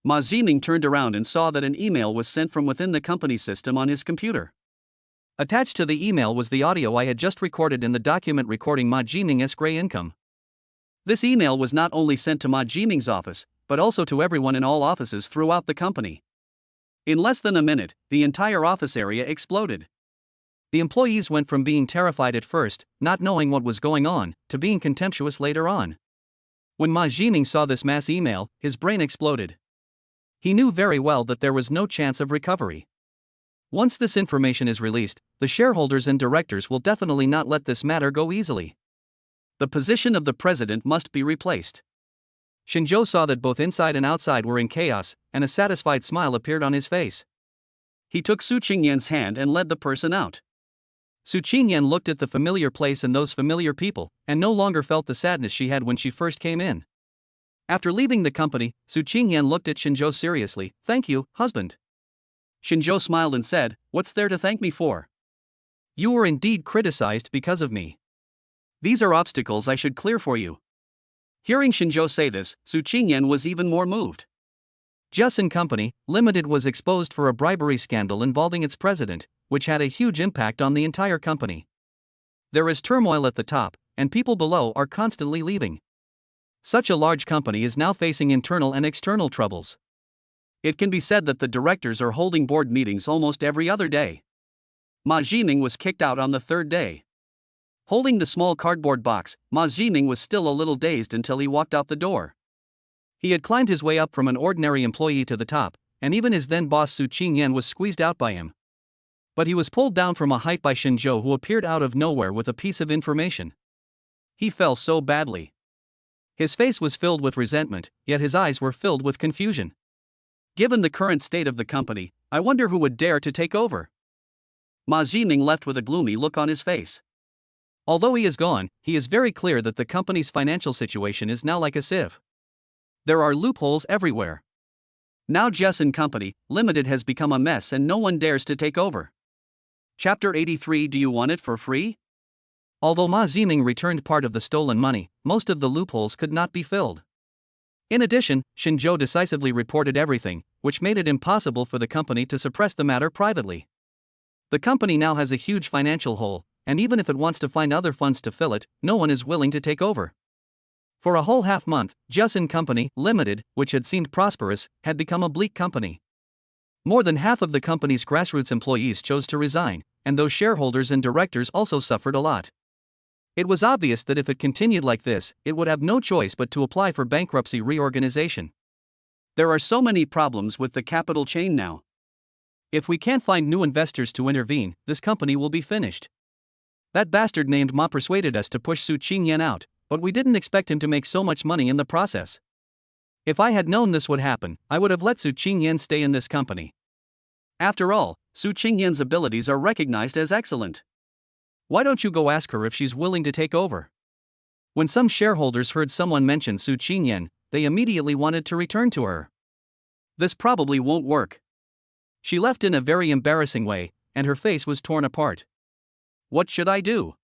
B: Ma Jiming turned around and saw that an email was sent from within the company system on his computer. Attached to the email was the audio I had just recorded in the document recording Ma Jiming's gray income. This email was not only sent to Ma Jiming's office, but also to everyone in all offices throughout the company. In less than a minute, the entire office area exploded. The employees went from being terrified at first, not knowing what was going on, to being contemptuous later on. When Ma Jiming saw this mass email, his brain exploded. He knew very well that there was no chance of recovery. Once this information is released, the shareholders and directors will definitely not let this matter go easily. The position of the president must be replaced. Shinzhou saw that both inside and outside were in chaos, and a satisfied smile appeared on his face. He took Su Qingyan's hand and led the person out. Su Qingyan looked at the familiar place and those familiar people, and no longer felt the sadness she had when she first came in. After leaving the company, Su Qingyan looked at Shinzhou seriously. Thank you, husband. Shinzhou smiled and said, What's there to thank me for? You were indeed criticized because of me. These are obstacles I should clear for you. Hearing Shinzhou say this, Su Qingyan was even more moved. Just Company, Limited was exposed for a bribery scandal involving its president, which had a huge impact on the entire company. There is turmoil at the top, and people below are constantly leaving. Such a large company is now facing internal and external troubles. It can be said that the directors are holding board meetings almost every other day. Ma Jiming was kicked out on the third day. Holding the small cardboard box, Ma Jiming was still a little dazed until he walked out the door. He had climbed his way up from an ordinary employee to the top, and even his then boss Su Qingyan was squeezed out by him. But he was pulled down from a height by Shinzhou, who appeared out of nowhere with a piece of information. He fell so badly. His face was filled with resentment, yet his eyes were filled with confusion. Given the current state of the company, I wonder who would dare to take over. Ma Jiming left with a gloomy look on his face. Although he is gone, he is very clear that the company's financial situation is now like a sieve. There are loopholes everywhere. Now Jess & Company, Limited has become a mess and no one dares to take over. Chapter 83. Do you want it for free? Although Ma Jiming returned part of the stolen money, most of the loopholes could not be filled. In addition, Shinzhou decisively reported everything, which made it impossible for the company to suppress the matter privately. The company now has a huge financial hole, and even if it wants to find other funds to fill it, no one is willing to take over. For a whole half month, Jess & Company, Limited, which had seemed prosperous, had become a bleak company. More than half of the company's grassroots employees chose to resign, and those shareholders and directors also suffered a lot. It was obvious that if it continued like this, it would have no choice but to apply for bankruptcy reorganization. There are so many problems with the capital chain now. If we can't find new investors to intervene, this company will be finished. That bastard named Ma persuaded us to push Su Qingyan out, but we didn't expect him to make so much money in the process. If I had known this would happen, I would have let Su Qingyan stay in this company. After all, Su Qingyan's abilities are recognized as excellent. Why don't you go ask her if she's willing to take over? When some shareholders heard someone mention Su Qingyan, they immediately wanted to return to her. This probably won't work. She left in a very embarrassing way, and her face was torn apart. What should I do?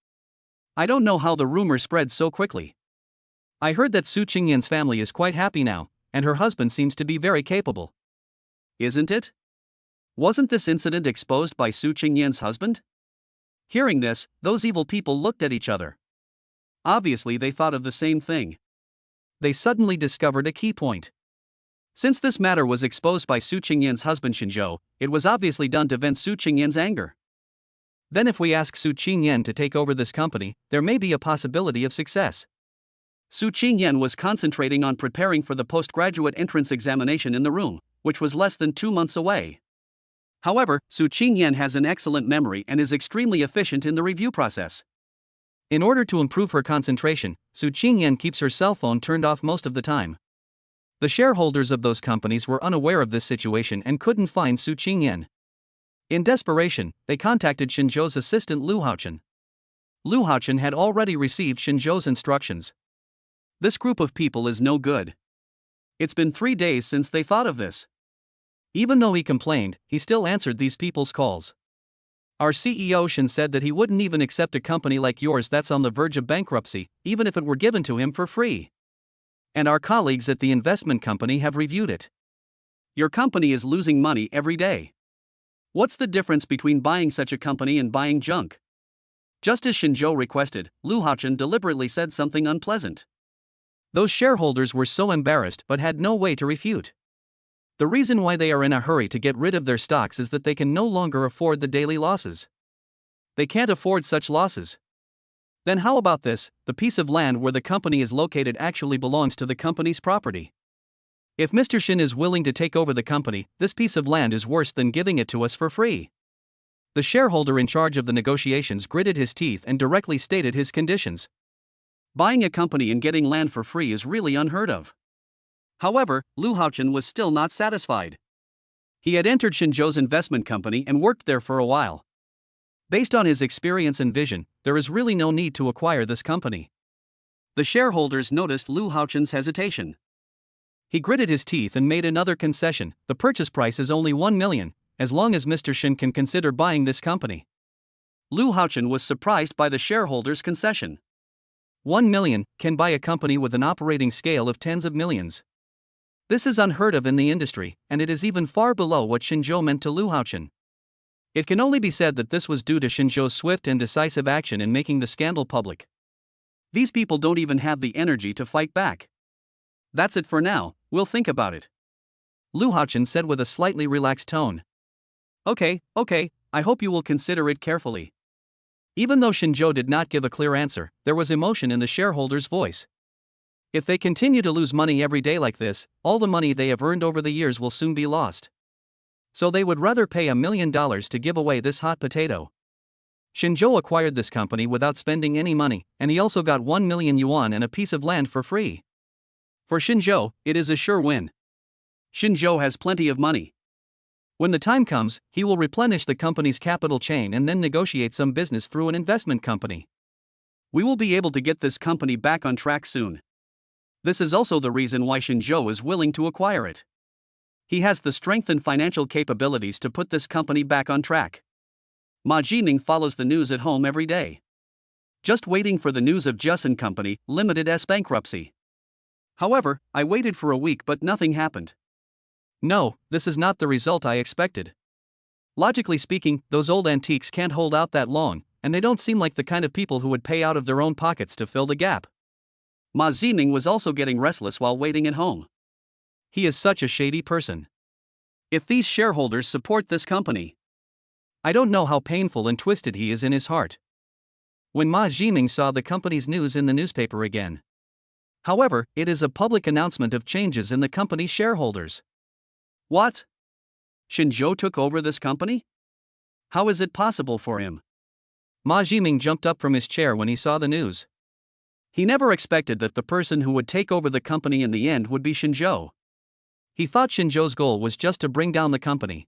B: I don't know how the rumor spread so quickly. I heard that Su Qingyan's family is quite happy now, and her husband seems to be very capable. Isn't it? Wasn't this incident exposed by Su Qingyan's husband? Hearing this, those evil people looked at each other. Obviously, they thought of the same thing.
A: They suddenly discovered a key point.
B: Since this matter was exposed by Su Qingyan's husband Shinzhou, it was obviously done to vent Su Qingyan's anger.
A: Then if we ask Su Qingyan to take over this company, there may be a possibility of success.
B: Su Qingyan was concentrating on preparing for the postgraduate entrance examination in the room, which was less than 2 months away. However, Su Qingyan has an excellent memory and is extremely efficient in the review process.
A: In order to improve her concentration, Su Qingyan keeps her cell phone turned off most of the time. The shareholders of those companies were unaware of this situation and couldn't find Su Qingyan. In desperation, they contacted Shinzhou's assistant Lu Haochen. Lu Haochen had already received Shinzhou's instructions.
B: This group of people is no good. It's been 3 days since they thought of this.
A: Even though he complained, he still answered these people's calls. Our CEO Shin said that he wouldn't even accept a company like yours that's on the verge of bankruptcy, even if it were given to him for free. And our colleagues at the investment company have reviewed it.
B: Your company is losing money every day. What's the difference between buying such a company and buying junk? Just as Shinzhou requested, Lu Haochen deliberately said something unpleasant.
A: Those shareholders were so embarrassed but had no way to refute. The reason why they are in a hurry to get rid of their stocks is that they can no longer afford the daily losses. They can't afford such losses. Then how about this? The piece of land where the company is located actually belongs to the company's property. If Mr. Shin is willing to take over the company, this piece of land is worse than giving it to us for free. The shareholder in charge of the negotiations gritted his teeth and directly stated his conditions.
B: Buying a company and getting land for free is really unheard of. However, Lu Haochen was still not satisfied. He had entered Shinzhou's investment company and worked there for a while. Based on his experience and vision, there is really no need to acquire this company. The shareholders noticed Lu Haochen's hesitation.
A: He gritted his teeth and made another concession. The purchase price is only 1 million, as long as Mr. Shin can consider buying this company.
B: Lu Haochen was surprised by the shareholders' concession.
A: 1 million can buy a company with an operating scale of tens of millions. This is unheard of in the industry, and it is even far below what Shinzhou meant to Lu Haochen. It can only be said that this was due to Shinzhou's swift and decisive action in making the scandal public.
B: These people don't even have the energy to fight back. That's it for now, we'll think about it.
A: Lu Haochen said with a slightly relaxed tone.
B: Okay, I hope you will consider it carefully.
A: Even though Shinzhou did not give a clear answer, there was emotion in the shareholder's voice. If they continue to lose money every day like this, all the money they have earned over the years will soon be lost. So they would rather pay $1 million to give away this hot potato. Shinzhou acquired this company without spending any money, and he also got 1 million yuan and a piece of land for free. For Shinzhou, it is a sure win.
B: Shinzhou has plenty of money.
A: When the time comes, he will replenish the company's capital chain and then negotiate some business through an investment company.
B: We will be able to get this company back on track soon. This is also the reason why Shinzhou is willing to acquire it. He has the strength and financial capabilities to put this company back on track. Ma Jining follows the news at home every day. Just waiting for the news of Jusun Company Limited's bankruptcy. However, I waited for a week but nothing happened.
A: No, this is not the result I expected. Logically speaking, those old antiques can't hold out that long, and they don't seem like the kind of people who would pay out of their own pockets to fill the gap.
B: Ma Jining was also getting restless while waiting at home.
A: He is such a shady person.
B: If these shareholders support this company,
A: I don't know how painful and twisted he is in his heart. When Ma Jiming saw the company's news in the newspaper again. However, it is a public announcement of changes in the company's shareholders.
B: What? Shinzhou took over this company? How is it possible for him?
A: Ma Jiming jumped up from his chair when he saw the news.
B: He never expected that the person who would take over the company in the end would be Shinzhou.
A: He thought Shinzhou's goal was just to bring down the company.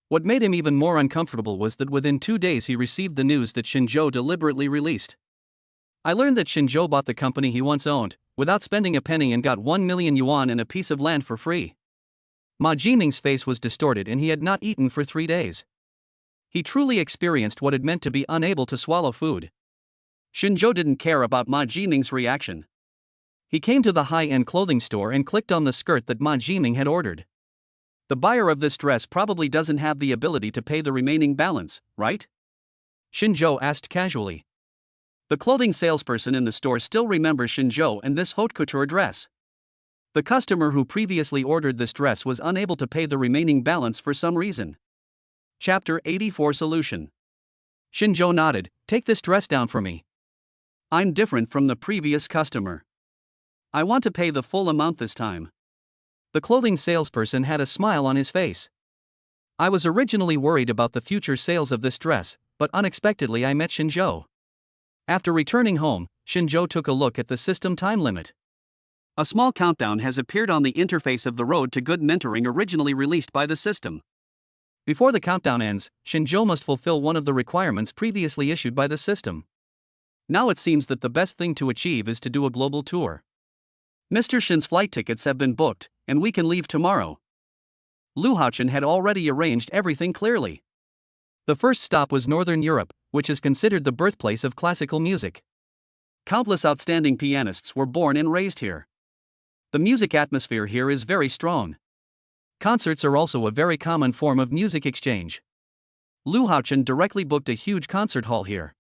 A: What made him even more uncomfortable was that within 2 days he received the news that Shinzhou deliberately released. I learned that Shinzhou bought the company he once owned, without spending a penny, and got 1 million yuan and a piece of land for free. Ma Jiming's face was distorted and he had not eaten for 3 days. He truly experienced what it meant to be unable to swallow food.
B: Shinzhou didn't care about Ma Jiming's reaction.
A: He came to the high-end clothing store and clicked on the skirt that Ma Jiming had ordered.
B: The buyer of this dress probably doesn't have the ability to pay the remaining balance, right?
A: Shinzhou asked casually.
B: The clothing salesperson in the store still remembers Shinjo and this haute couture dress. The customer who previously ordered this dress was unable to pay the remaining balance for some reason. Chapter 84 Solution. Shinjo nodded. Take this dress down for me. I'm different from the previous customer. I want to pay the full amount this time. The clothing salesperson had a smile on his face. I was originally worried about the future sales of this dress, but unexpectedly I met Shinjo. After returning home, Shinjo took a look at the system time limit. A small countdown has appeared on the interface of the Road to Good Mentoring originally released by the system. Before the countdown ends, Shinjo must fulfill one of the requirements previously issued by the system. Now it seems that the best thing to achieve is to do a global tour. Mr. Shin's flight tickets have been booked, and we can leave tomorrow. Lu Haochen had already arranged everything clearly. The first stop was Northern Europe, which is considered the birthplace of classical music. Countless outstanding pianists were born and raised here. The music atmosphere here is very strong. Concerts are also a very common form of music exchange. Lu Haochen directly booked a huge concert hall here.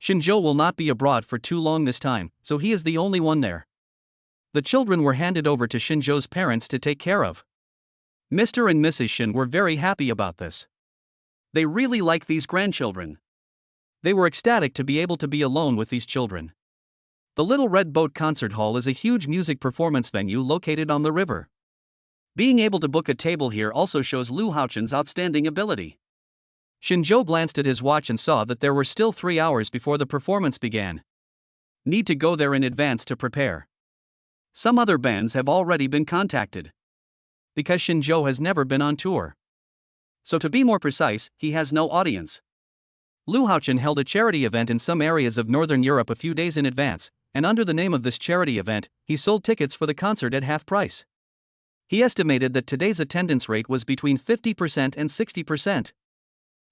B: Shinjo will not be abroad for too long this time, so he is the only one there. The children were handed over to Shinjo's parents to take care of. Mr. and Mrs. Shin were very happy about this. They really like these grandchildren. They were ecstatic to be able to be alone with these children. The Little Red Boat Concert Hall is a huge music performance venue located on the river. Being able to book a table here also shows Lu Haochen's outstanding ability. Shinjo glanced at his watch and saw that there were still 3 hours before the performance began. Need to go there in advance to prepare. Some other bands have already been contacted. Because Shinjo has never been on tour. So to be more precise, he has no audience. Lu Haochen held a charity event in some areas of Northern Europe a few days in advance, and under the name of this charity event, he sold tickets for the concert at half price. He estimated that today's attendance rate was between 50% and 60%.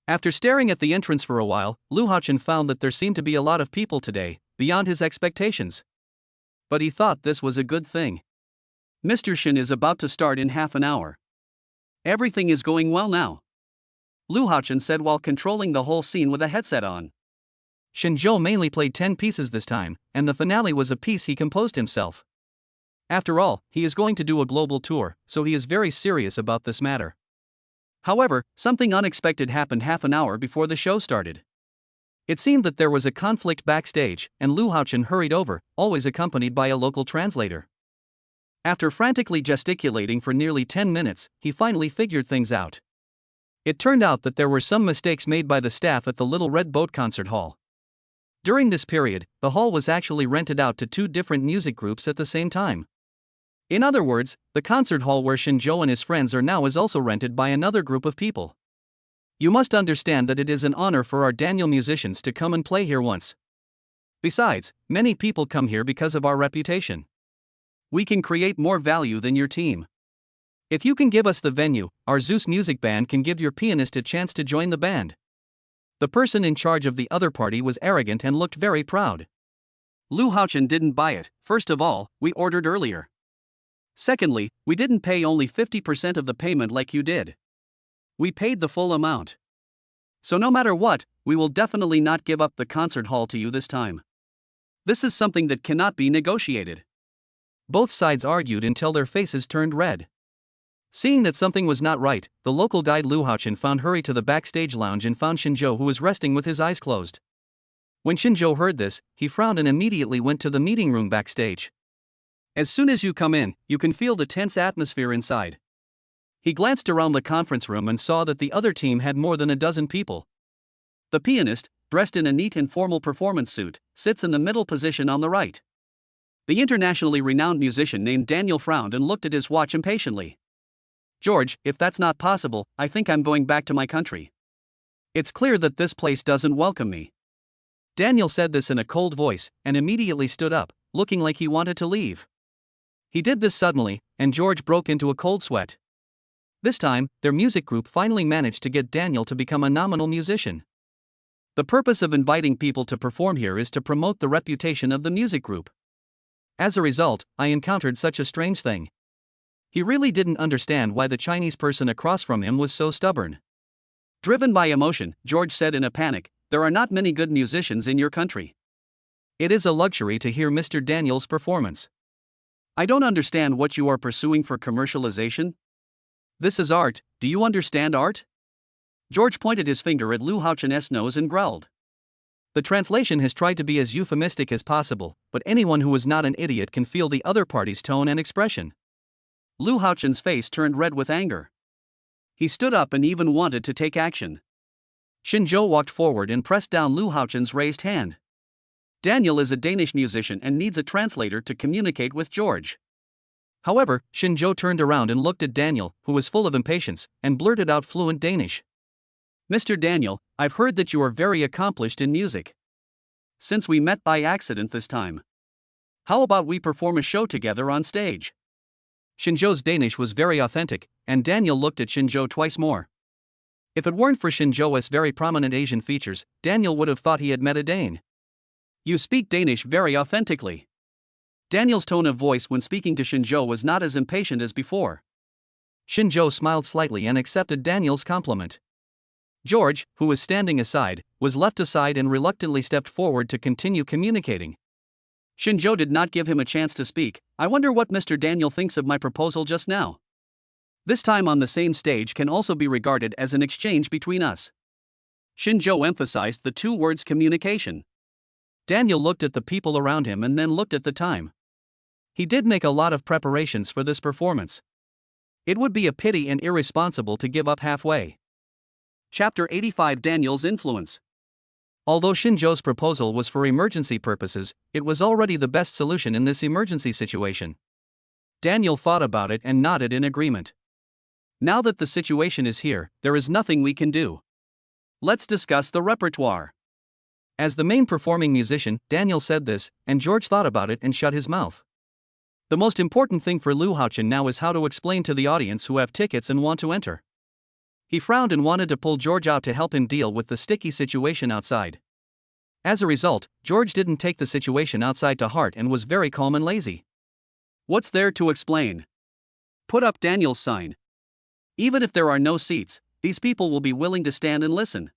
B: After staring at the entrance for a while, Lu Haochen found that there seemed to be a lot of people today, beyond his expectations. But he thought this was a good thing. Mr. Shin is about to start in half an hour. Everything is going well now, Lu Haochen said while controlling the whole scene with a headset on. Shinjo mainly played 10 pieces this time, and the finale was a piece he composed himself. After all, he is going to do a global tour, so he is very serious about this matter. However, something unexpected happened half an hour before the show started. It seemed that there was a conflict backstage, and Lu Haochen hurried over, always accompanied by a local translator. After frantically gesticulating for nearly 10 minutes, he finally figured things out. It turned out that there were some mistakes made by the staff at the Little Red Boat Concert Hall. During this period, the hall was actually rented out to 2 different music groups at the same time. In other words, the concert hall where Shinjo and his friends are now is also rented by another group of people. You must understand that it is an honor for our Daniel musicians to come and play here once. Besides, many people come here because of our reputation. We can create more value than your team. If you can give us the venue, our Zeus music band can give your pianist a chance to join the band. The person in charge of the other party was arrogant and looked very proud. Lu Haochen didn't buy it. First of all, we ordered earlier. Secondly, we didn't pay only 50% of the payment like you did. We paid the full amount. So no matter what, we will definitely not give up the concert hall to you this time. This is something that cannot be negotiated. Both sides argued until their faces turned red. Seeing that something was not right, the local guide Lu Haochen hurried to the backstage lounge and found Shinjo, who was resting with his eyes closed. When Shinjo heard this, he frowned and immediately went to the meeting room backstage. As soon as you come in, you can feel the tense atmosphere inside. He glanced around the conference room and saw that the other team had more than a dozen people. The pianist, dressed in a neat and formal performance suit, sits in the middle position on the right. The internationally renowned musician named Daniel frowned and looked at his watch impatiently. George, if that's not possible, I think I'm going back to my country. It's clear that this place doesn't welcome me. Daniel said this in a cold voice, and immediately stood up, looking like he wanted to leave. He did this suddenly, and George broke into a cold sweat. This time, their music group finally managed to get Daniel to become a nominal musician. The purpose of inviting people to perform here is to promote the reputation of the music group. As a result, I encountered such a strange thing. He really didn't understand why the Chinese person across from him was so stubborn. Driven by emotion, George said in a panic, "There are not many good musicians in your country.
A: It is a luxury to hear Mr. Daniel's performance.
B: I don't understand what you are pursuing for commercialization. This is art, do you understand art? George pointed his finger at Lu Haochen's nose and growled.
A: The translation has tried to be as euphemistic as possible, but anyone who is not an idiot can feel the other party's tone and expression.
B: Lu Haochen's face turned red with anger. He stood up and even wanted to take action.
A: Shinjo walked forward and pressed down Lu Haochen's raised hand.
B: Daniel is a Danish musician and needs a translator to communicate with George.
A: However, Shinjo turned around and looked at Daniel, who was full of impatience, and blurted out fluent Danish.
B: Mr. Daniel, I've heard that you are very accomplished in music. Since we met by accident this time, how about we perform a show together on stage?
A: Shinjo's Danish was very authentic, and Daniel looked at Shinjo twice more. If it weren't for Shinjo's very prominent Asian features, Daniel would have thought he had met a Dane.
B: You speak Danish very authentically. Daniel's tone of voice when speaking to Shinjo was not as impatient as before.
A: Shinjo smiled slightly and accepted Daniel's compliment. George, who was standing aside, was left aside and reluctantly stepped forward to continue communicating.
B: Shinjo did not give him a chance to speak. I wonder what Mr. Daniel thinks of my proposal just now. This time on the same stage can also be regarded as an exchange between us. Shinjo emphasized the two words communication.
A: Daniel looked at the people around him and then looked at the time. He did make a lot of preparations for this performance. It would be a pity and irresponsible to give up halfway.
B: Chapter 85 Daniel's Influence.
A: Although Shinjo's proposal was for emergency purposes, it was already the best solution in this emergency situation. Daniel thought about it and nodded in agreement.
B: Now that the situation is here, there is nothing we can do. Let's discuss the repertoire.
A: As the main performing musician, Daniel said this, and George thought about it and shut his mouth. The most important thing for Lu Haochen now is how to explain to the audience who have tickets and want to enter. He frowned and wanted to pull George out to help him deal with the sticky situation outside. As a result, George didn't take the situation outside to heart and was very calm and lazy.
B: What's there to explain? Put up Daniel's sign. Even if there are no seats, these people will be willing to stand and listen.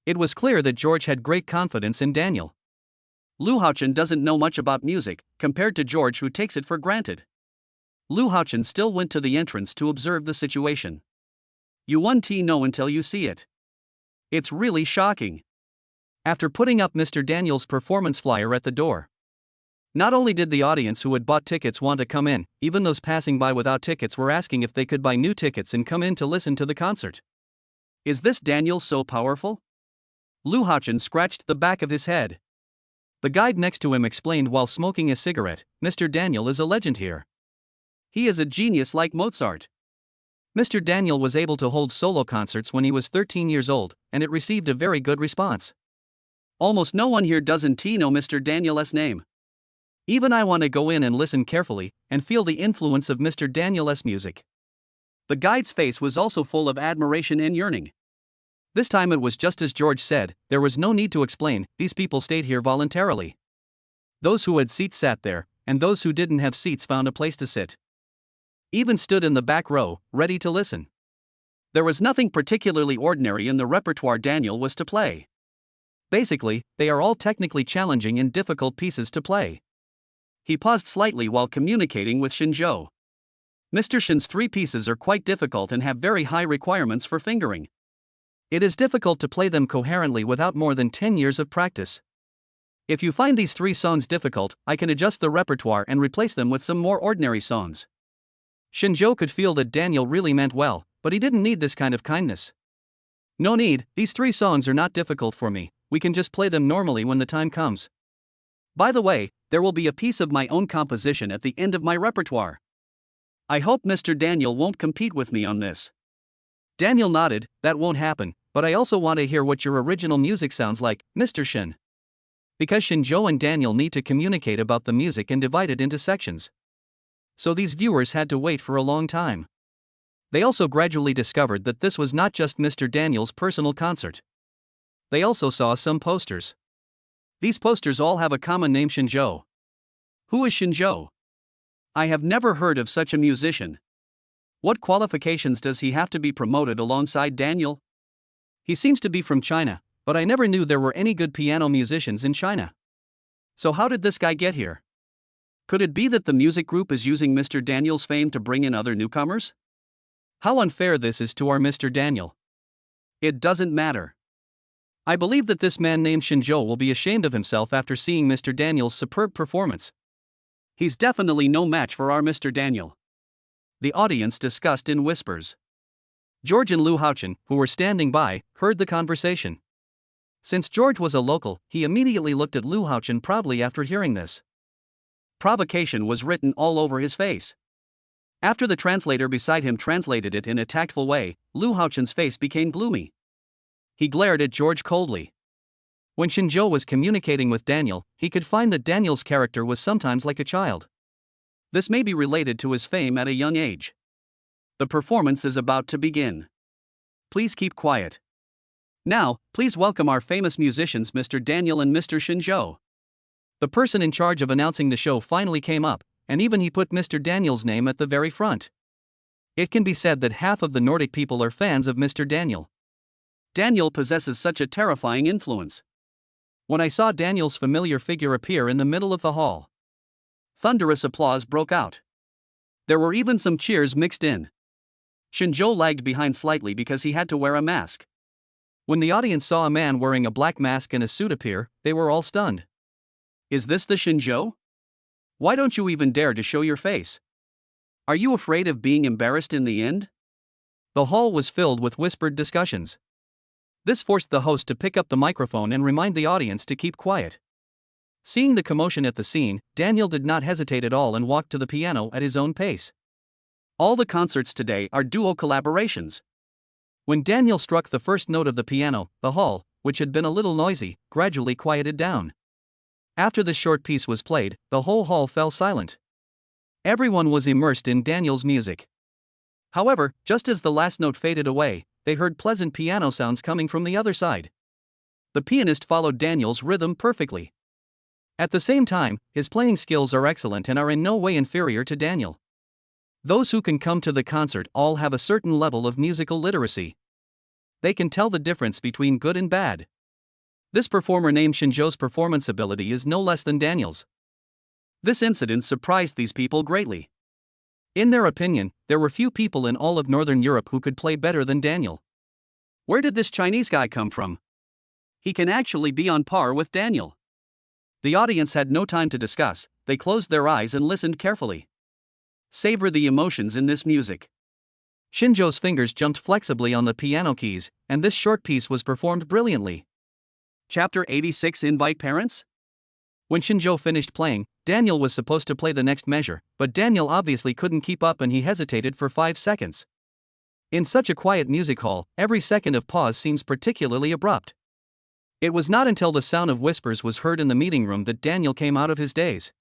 A: It was clear that George had great confidence in Daniel.
B: Lu Haochen doesn't know much about music, compared to George who takes it for granted. Lu Haochen still went to the entrance to observe the situation. You won't know until you see it. It's really shocking.
A: After putting up Mr. Daniel's performance flyer at the door, not only did the audience who had bought tickets want to come in, even those passing by without tickets were asking if they could buy new tickets and come in to listen to the concert.
B: Is this Daniel so powerful?
A: Lu Haochen scratched the back of his head. The guide next to him explained while smoking a cigarette, Mr. Daniel is a legend here.
B: He is a genius like Mozart.
A: Mr. Daniel was able to hold solo concerts when he was 13 years old, and it received a very good response.
B: Almost no one here doesn't know Mr. Daniel's name.
A: Even I want to go in and listen carefully, and feel the influence of Mr. Daniel's music.
B: The guide's face was also full of admiration and yearning.
A: This time it was just as George said, there was no need to explain, these people stayed here voluntarily. Those who had seats sat there, and those who didn't have seats found a place to sit. Even stood in the back row, ready to listen.
B: There was nothing particularly ordinary in the repertoire Daniel was to play.
A: Basically, they are all technically challenging and difficult pieces to play.
B: He paused slightly while communicating with Shinjo. Mr. Shin's three pieces are quite difficult and have very high requirements for fingering.
A: It is difficult to play them coherently without more than 10 years of practice. If you find these three songs difficult, I can adjust the repertoire and replace them with some more ordinary songs. Shinjo could feel that Daniel really meant well, but he didn't need this kind of kindness. No need, these three songs are not difficult for me, we can just play them normally when the time comes. By the way, there will be a piece of my own composition at the end of my repertoire. I hope Mr. Daniel won't compete with me on this. Daniel nodded, that won't happen, but I also want to hear what your original music sounds like, Mr. Shin. Because Shinjo and Daniel need to communicate about the music and divide it into sections. So these viewers had to wait for a long time. They also gradually discovered that this was not just Mr. Daniel's personal concert. They also saw some posters. These posters all have a common name, Shinjo.
B: Who is Shinjo? I have never heard of such a musician. What qualifications does he have to be promoted alongside Daniel?
A: He seems to be from China, but I never knew there were any good piano musicians in China.
B: So how did this guy get here? Could it be that the music group is using Mr. Daniel's fame to bring in other newcomers? How unfair this is to our Mr. Daniel. It doesn't matter. I believe that this man named Shinjo will be ashamed of himself after seeing Mr. Daniel's superb performance. He's definitely no match for our Mr. Daniel. The audience discussed in whispers. George and Lu Haochen, who were standing by, heard the conversation. Since George was a local, he immediately looked at Lu Haochen proudly after hearing this. Provocation was written all over his face. After the translator beside him translated it in a tactful way, Lu Haochen's face became gloomy. He glared at George coldly. When Shinjo was communicating with Daniel, he could find that Daniel's character was sometimes like a child. This may be related to his fame at a young age. The performance is about to begin. Please keep quiet. Now, please welcome our famous musicians Mr. Daniel and Mr. Shinjo. The person in charge of announcing the show finally came up, and even he put Mr. Daniel's name at the very front. It can be said that half of the Nordic people are fans of Mr. Daniel. Daniel possesses such a terrifying influence. When I saw Daniel's familiar figure appear in the middle of the hall, thunderous applause broke out. There were even some cheers mixed in. Shinjo lagged behind slightly because he had to wear a mask. When the audience saw a man wearing a black mask and a suit appear, they were all stunned. Is this the Shinjo? Why don't you even dare to show your face? Are you afraid of being embarrassed in the end? The hall was filled with whispered discussions. This forced the host to pick up the microphone and remind the audience to keep quiet. Seeing the commotion at the scene, Daniel did not hesitate at all and walked to the piano at his own pace. All the concerts today are duo collaborations. When Daniel struck the first note of the piano, the hall, which had been a little noisy, gradually quieted down. After this short piece was played, the whole hall fell silent. Everyone was immersed in Daniel's music. However, just as the last note faded away, they heard pleasant piano sounds coming from the other side. The pianist followed Daniel's rhythm perfectly. At the same time, his playing skills are excellent and are in no way inferior to Daniel. Those who can come to the concert all have a certain level of musical literacy. They can tell the difference between good and bad. This performer named Shinjo's performance ability is no less than Daniel's. This incident surprised these people greatly. In their opinion, there were few people in all of Northern Europe who could play better than Daniel. Where did this Chinese guy come from? He can actually be on par with Daniel. The audience had no time to discuss, they closed their eyes and listened carefully. Savor the emotions in this music. Shinjo's fingers jumped flexibly on the piano keys, and this short piece was performed brilliantly. Chapter 86 Invite Parents? When Shinjo finished playing, Daniel was supposed to play the next measure, but Daniel obviously couldn't keep up and he hesitated for 5 seconds. In such a quiet music hall, every second of pause seems particularly abrupt. It was not until the sound of whispers was heard in the meeting room that Daniel came out of his daze.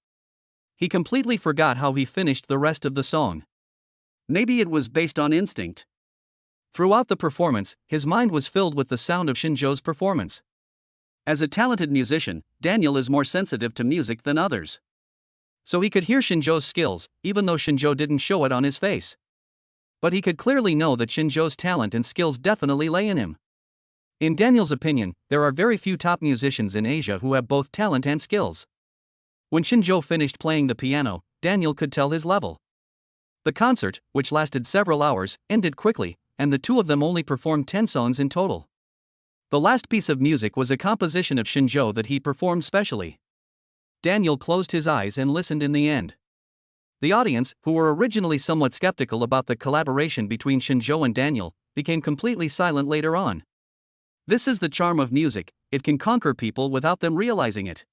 B: He completely forgot how he finished the rest of the song. Maybe it was based on instinct. Throughout the performance, his mind was filled with the sound of Shinjo's performance. As a talented musician, Daniel is more sensitive to music than others. So he could hear Shinjo's skills, even though Shinjo didn't show it on his face. But he could clearly know that Shinjo's talent and skills definitely lay in him. In Daniel's opinion, there are very few top musicians in Asia who have both talent and skills. When Shinjo finished playing the piano, Daniel could tell his level. The concert, which lasted several hours, ended quickly, and the two of them only performed 10 songs in total. The last piece of music was a composition of Shinjo that he performed specially. Daniel closed his eyes and listened in the end. The audience, who were originally somewhat skeptical about the collaboration between Shinjo and Daniel, became completely silent later on. This is the charm of music, it can conquer people without them realizing it.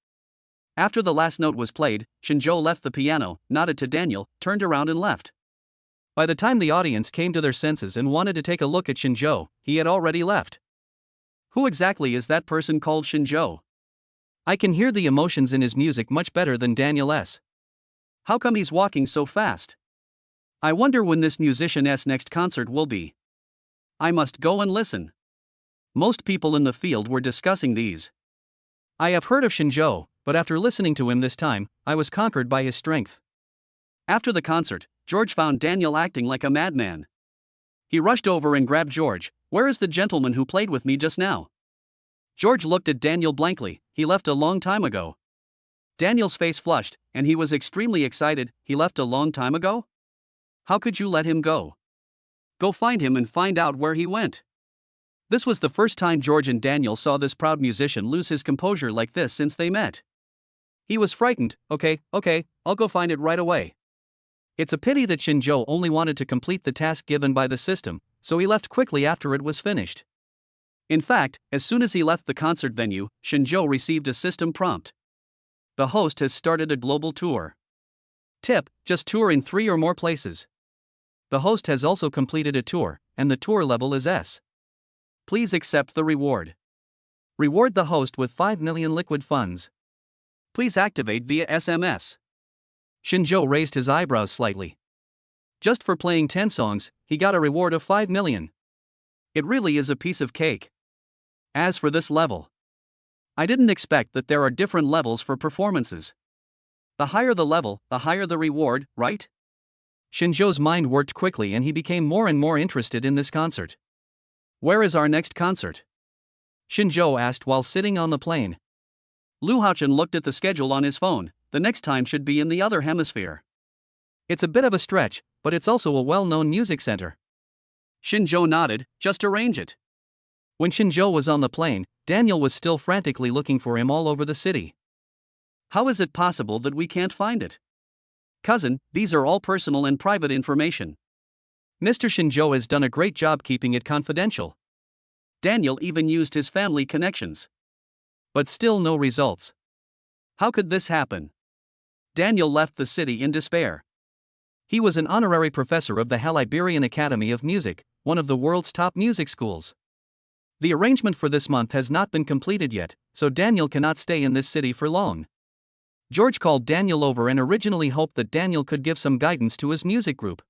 B: After the last note was played, Shinjo left the piano, nodded to Daniel, turned around and left. By the time the audience came to their senses and wanted to take a look at Shinjo, he had already left. Who exactly is that person called Shinjo? I can hear the emotions in his music much better than Daniel's. How come he's walking so fast? I wonder when this musician's next concert will be. I must go and listen. Most people in the field were discussing these. I have heard of Shinjo, but after listening to him this time, I was conquered by his strength. After the concert, George found Daniel acting like a madman. He rushed over and grabbed George. Where is the gentleman who played with me just now? George looked at Daniel blankly. He left a long time ago. Daniel's face flushed, and he was extremely excited. He left a long time ago? How could you let him go? Go find him and find out where he went. This was the first time George and Daniel saw this proud musician lose his composure like this since they met. He was frightened. Okay, I'll go find it right away. It's a pity that Shinjo only wanted to complete the task given by the system, so he left quickly after it was finished. In fact, as soon as he left the concert venue, Shinjo received a system prompt. The host has started a global tour. Tip: just tour in 3 or more places. The host has also completed a tour, and the tour level is S. Please accept the reward. Reward the host with 5 million liquid funds. Please activate via SMS. Shinjo raised his eyebrows slightly. Just for playing 10 songs, he got a reward of 5 million. It really is a piece of cake. As for this level, I didn't expect that there are different levels for performances. The higher the level, the higher the reward, right? Shinjo's mind worked quickly and he became more and more interested in this concert. Where is our next concert? Shinjo asked while sitting on the plane. Lu Haochen looked at the schedule on his phone. The next time should be in the other hemisphere. It's a bit of a stretch, but it's also a well-known music center. Shinjo nodded. Just arrange it. When Shinjo was on the plane, Daniel was still frantically looking for him all over the city. How is it possible that we can't find it? Cousin, these are all personal and private information. Mr. Shinjo has done a great job keeping it confidential. Daniel even used his family connections. But still no results. How could this happen? Daniel left the city in despair. He was an honorary professor of the Iberian Academy of Music, one of the world's top music schools. The arrangement for this month has not been completed yet, so Daniel cannot stay in this city for long. George called Daniel over and originally hoped that Daniel could give some guidance to his music group.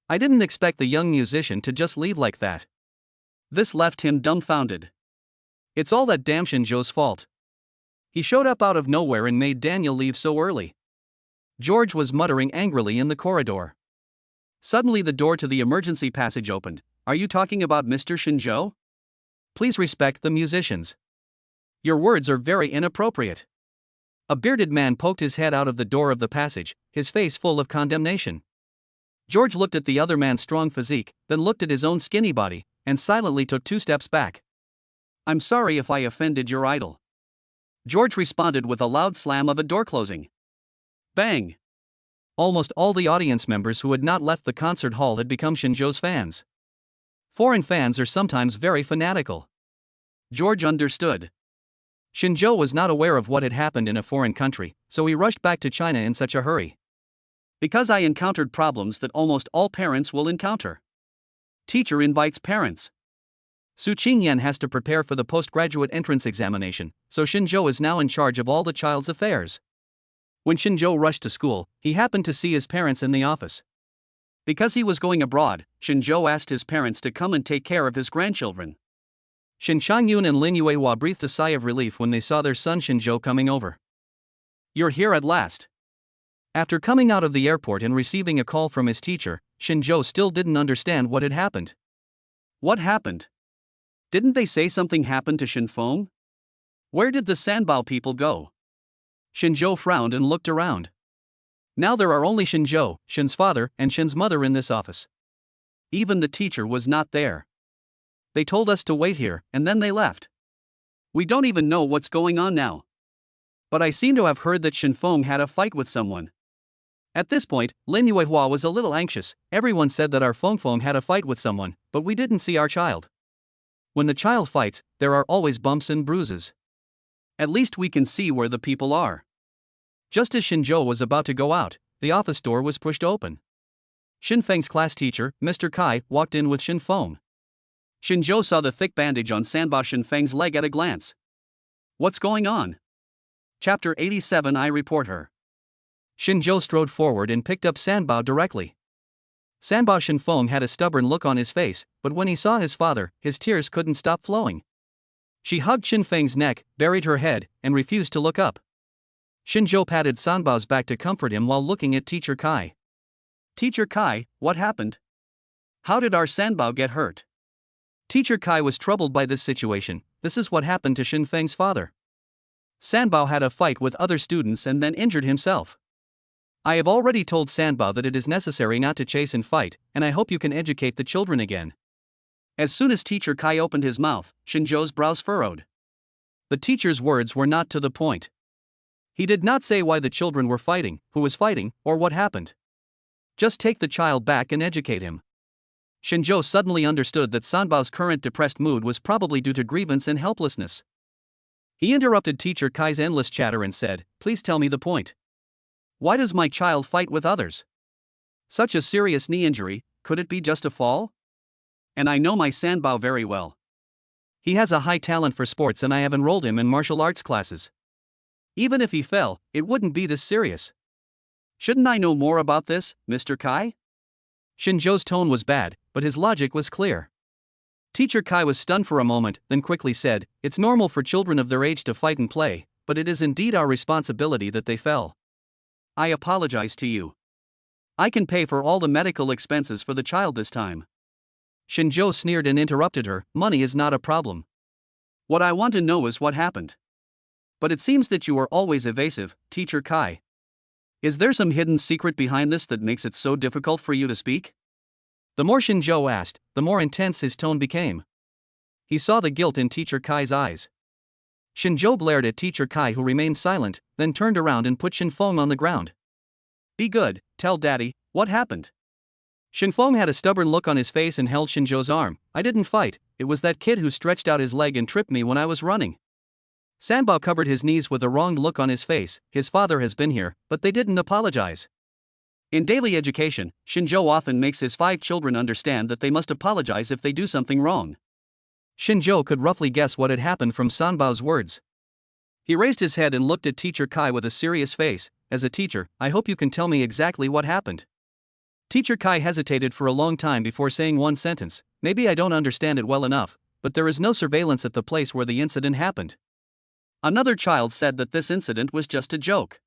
B: I didn't expect the young musician to just leave like that. This left him dumbfounded. It's all that damn Shinjo's fault. He showed up out of nowhere and made Daniel leave so early. George was muttering angrily in the corridor. Suddenly the door to the emergency passage opened. Are you talking about Mr. Shinjo? Please respect the musicians. Your words are very inappropriate. A bearded man poked his head out of the door of the passage, his face full of condemnation. George looked at the other man's strong physique, then looked at his own skinny body, and silently took 2 steps back. I'm sorry if I offended your idol. George responded with a loud slam of a door closing. Bang! Almost all the audience members who had not left the concert hall had become Shinjo's fans. Foreign fans are sometimes very fanatical. George understood. Shinjo was not aware of what had happened in a foreign country, so he rushed back to China in such a hurry. Because I encountered problems that almost all parents will encounter. Teacher invites parents. Su Qingyan has to prepare for the postgraduate entrance examination, so Shinjo is now in charge of all the child's affairs. When Shinjo rushed to school, he happened to see his parents in the office. Because he was going abroad, Shinjo asked his parents to come and take care of his grandchildren. Shin Changyun and Lin Yuehua breathed a sigh of relief when they saw their son Shinjo coming over. You're here at last. After coming out of the airport and receiving a call from his teacher, Shinjo still didn't understand what had happened. What happened? Didn't they say something happened to Shinfeng? Where did the Sanbao people go? Shinjo frowned and looked around. Now there are only Shinjo, Shin's father, and Shin's mother in this office. Even the teacher was not there. They told us to wait here, and then they left. We don't even know what's going on now. But I seem to have heard that Shinfeng had a fight with someone. At this point, Lin Yuehua was a little anxious. Everyone said that our Feng had a fight with someone, but we didn't see our child. When the child fights, there are always bumps and bruises. At least we can see where the people are. Just as Shinjo was about to go out, the office door was pushed open. Shinfeng's class teacher, Mr. Kai, walked in with Shinfeng. Shinjo saw the thick bandage on Sanbao Shinfeng's leg at a glance. What's going on? Chapter 87 I report her. Shinjo strode forward and picked up Sanbao directly. Sanbao Shinfeng had a stubborn look on his face, but when he saw his father, his tears couldn't stop flowing. She hugged Shinfeng's neck, buried her head, and refused to look up. Shinjo patted Sanbao's back to comfort him while looking at Teacher Kai. Teacher Kai, what happened? How did our Sanbao get hurt? Teacher Kai was troubled by this situation. This is what happened to Shinfeng's father. Sanbao had a fight with other students and then injured himself. I have already told Sanbao that it is necessary not to chase and fight, and I hope you can educate the children again. As soon as teacher Kai opened his mouth, Shinjo's brows furrowed. The teacher's words were not to the point. He did not say why the children were fighting, who was fighting, or what happened. Just take the child back and educate him. Shinjo suddenly understood that Sanbao's current depressed mood was probably due to grievance and helplessness. He interrupted teacher Kai's endless chatter and said, "Please tell me the point. Why does my child fight with others? Such a serious knee injury, could it be just a fall? And I know my Sanbao very well. He has a high talent for sports and I have enrolled him in martial arts classes. Even if he fell, it wouldn't be this serious. Shouldn't I know more about this, Mr. Kai?" Shinjo's tone was bad, but his logic was clear. Teacher Kai was stunned for a moment, then quickly said, "It's normal for children of their age to fight and play, but it is indeed our responsibility that they fell. I apologize to you. I can pay for all the medical expenses for the child this time." Shinjo sneered and interrupted her, "Money is not a problem. What I want to know is what happened. But it seems that you are always evasive, teacher Kai. Is there some hidden secret behind this that makes it so difficult for you to speak?" The more Shinjo asked, the more intense his tone became. He saw the guilt in teacher Kai's eyes. Shinjo glared at teacher Kai, who remained silent, then turned around and put Shinfeng on the ground. "Be good, tell daddy, what happened?" Shinfeng had a stubborn look on his face and held Shinjo's arm. "I didn't fight, it was that kid who stretched out his leg and tripped me when I was running." Sanbao covered his knees with a wronged look on his face. His father has been here, but they didn't apologize. In daily education, Shinjo often makes his 5 children understand that they must apologize if they do something wrong. Shinjo could roughly guess what had happened from Sanbao's words. He raised his head and looked at teacher Kai with a serious face. "As a teacher, I hope you can tell me exactly what happened." Teacher Kai hesitated for a long time before saying one sentence. "Maybe I don't understand it well enough, but there is no surveillance at the place where the incident happened." Another child said that this incident was just a joke.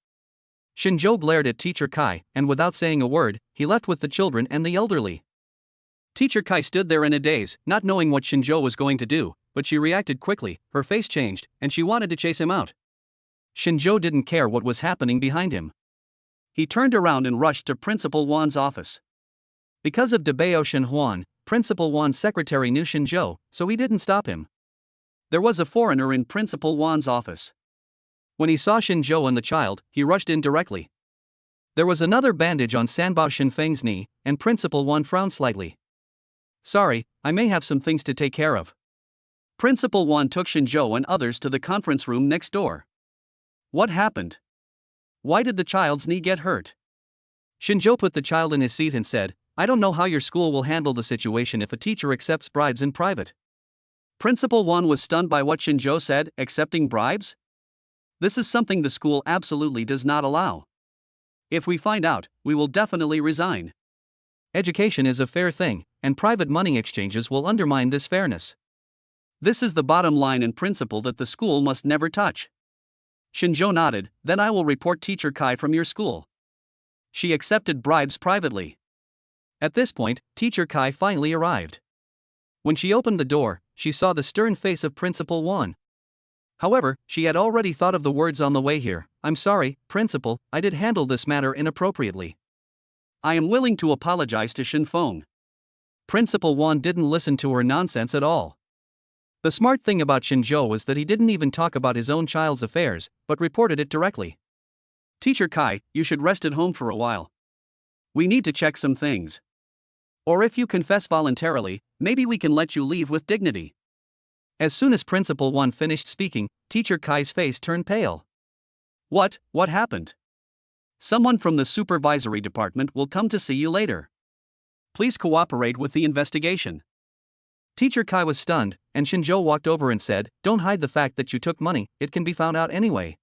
B: Shinjo glared at teacher Kai, and without saying a word, he left with the children and the elderly. Teacher Kai stood there in a daze, not knowing what Shinjo was going to do, but she reacted quickly, her face changed, and she wanted to chase him out. Shinjo didn't care what was happening behind him. He turned around and rushed to Principal Wan's office. Because of Debao Shenhuan, Principal Wan's secretary knew Shinjo, so he didn't stop him. There was a foreigner in Principal Wan's office. When he saw Shinjo and the child, he rushed in directly. There was another bandage on Sanbao Shinfeng's knee, and Principal Wan frowned slightly. "Sorry, I may have some things to take care of." Principal Wan took Shinjo and others to the conference room next door. What happened? Why did the child's knee get hurt? Shinjo put the child in his seat and said, "I don't know how your school will handle the situation if a teacher accepts bribes in private." Principal Wan was stunned by what Shinjo said. Accepting bribes? This is something the school absolutely does not allow. If we find out, we will definitely resign. Education is a fair thing, and private money exchanges will undermine this fairness. This is the bottom line and principle that the school must never touch. Shinjo nodded. "Then I will report teacher Kai from your school. She accepted bribes privately." At this point, teacher Kai finally arrived. When she opened the door, she saw the stern face of Principal Wan. However, she had already thought of the words on the way here. "I'm sorry, Principal, I did handle this matter inappropriately. I am willing to apologize to Shinfeng." Principal Wan didn't listen to her nonsense at all. The smart thing about Shinjo was that he didn't even talk about his own child's affairs, but reported it directly. "Teacher Kai, you should rest at home for a while. We need to check some things. Or if you confess voluntarily, maybe we can let you leave with dignity." As soon as Principal Wan finished speaking, teacher Kai's face turned pale. What happened?" "Someone from the supervisory department will come to see you later. Please cooperate with the investigation." Teacher Kai was stunned, and Shinjo walked over and said, "Don't hide the fact that you took money, it can be found out anyway."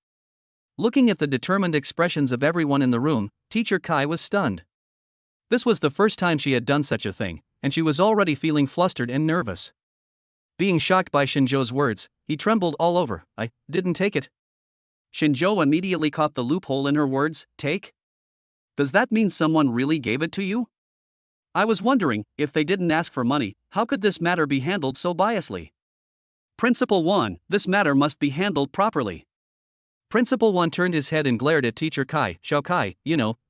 B: Looking at the determined expressions of everyone in the room, teacher Kai was stunned. This was the first time she had done such a thing, and she was already feeling flustered and nervous. Being shocked by Shinjo's words, he trembled all over. "I didn't take it." Shinjo immediately caught the loophole in her words. "Take? Does that mean someone really gave it to you? I was wondering, if they didn't ask for money, how could this matter be handled so biasly? Principal Wan, this matter must be handled properly. Principal 1 turned his head and glared at Teacher Kai. Xiao Kai,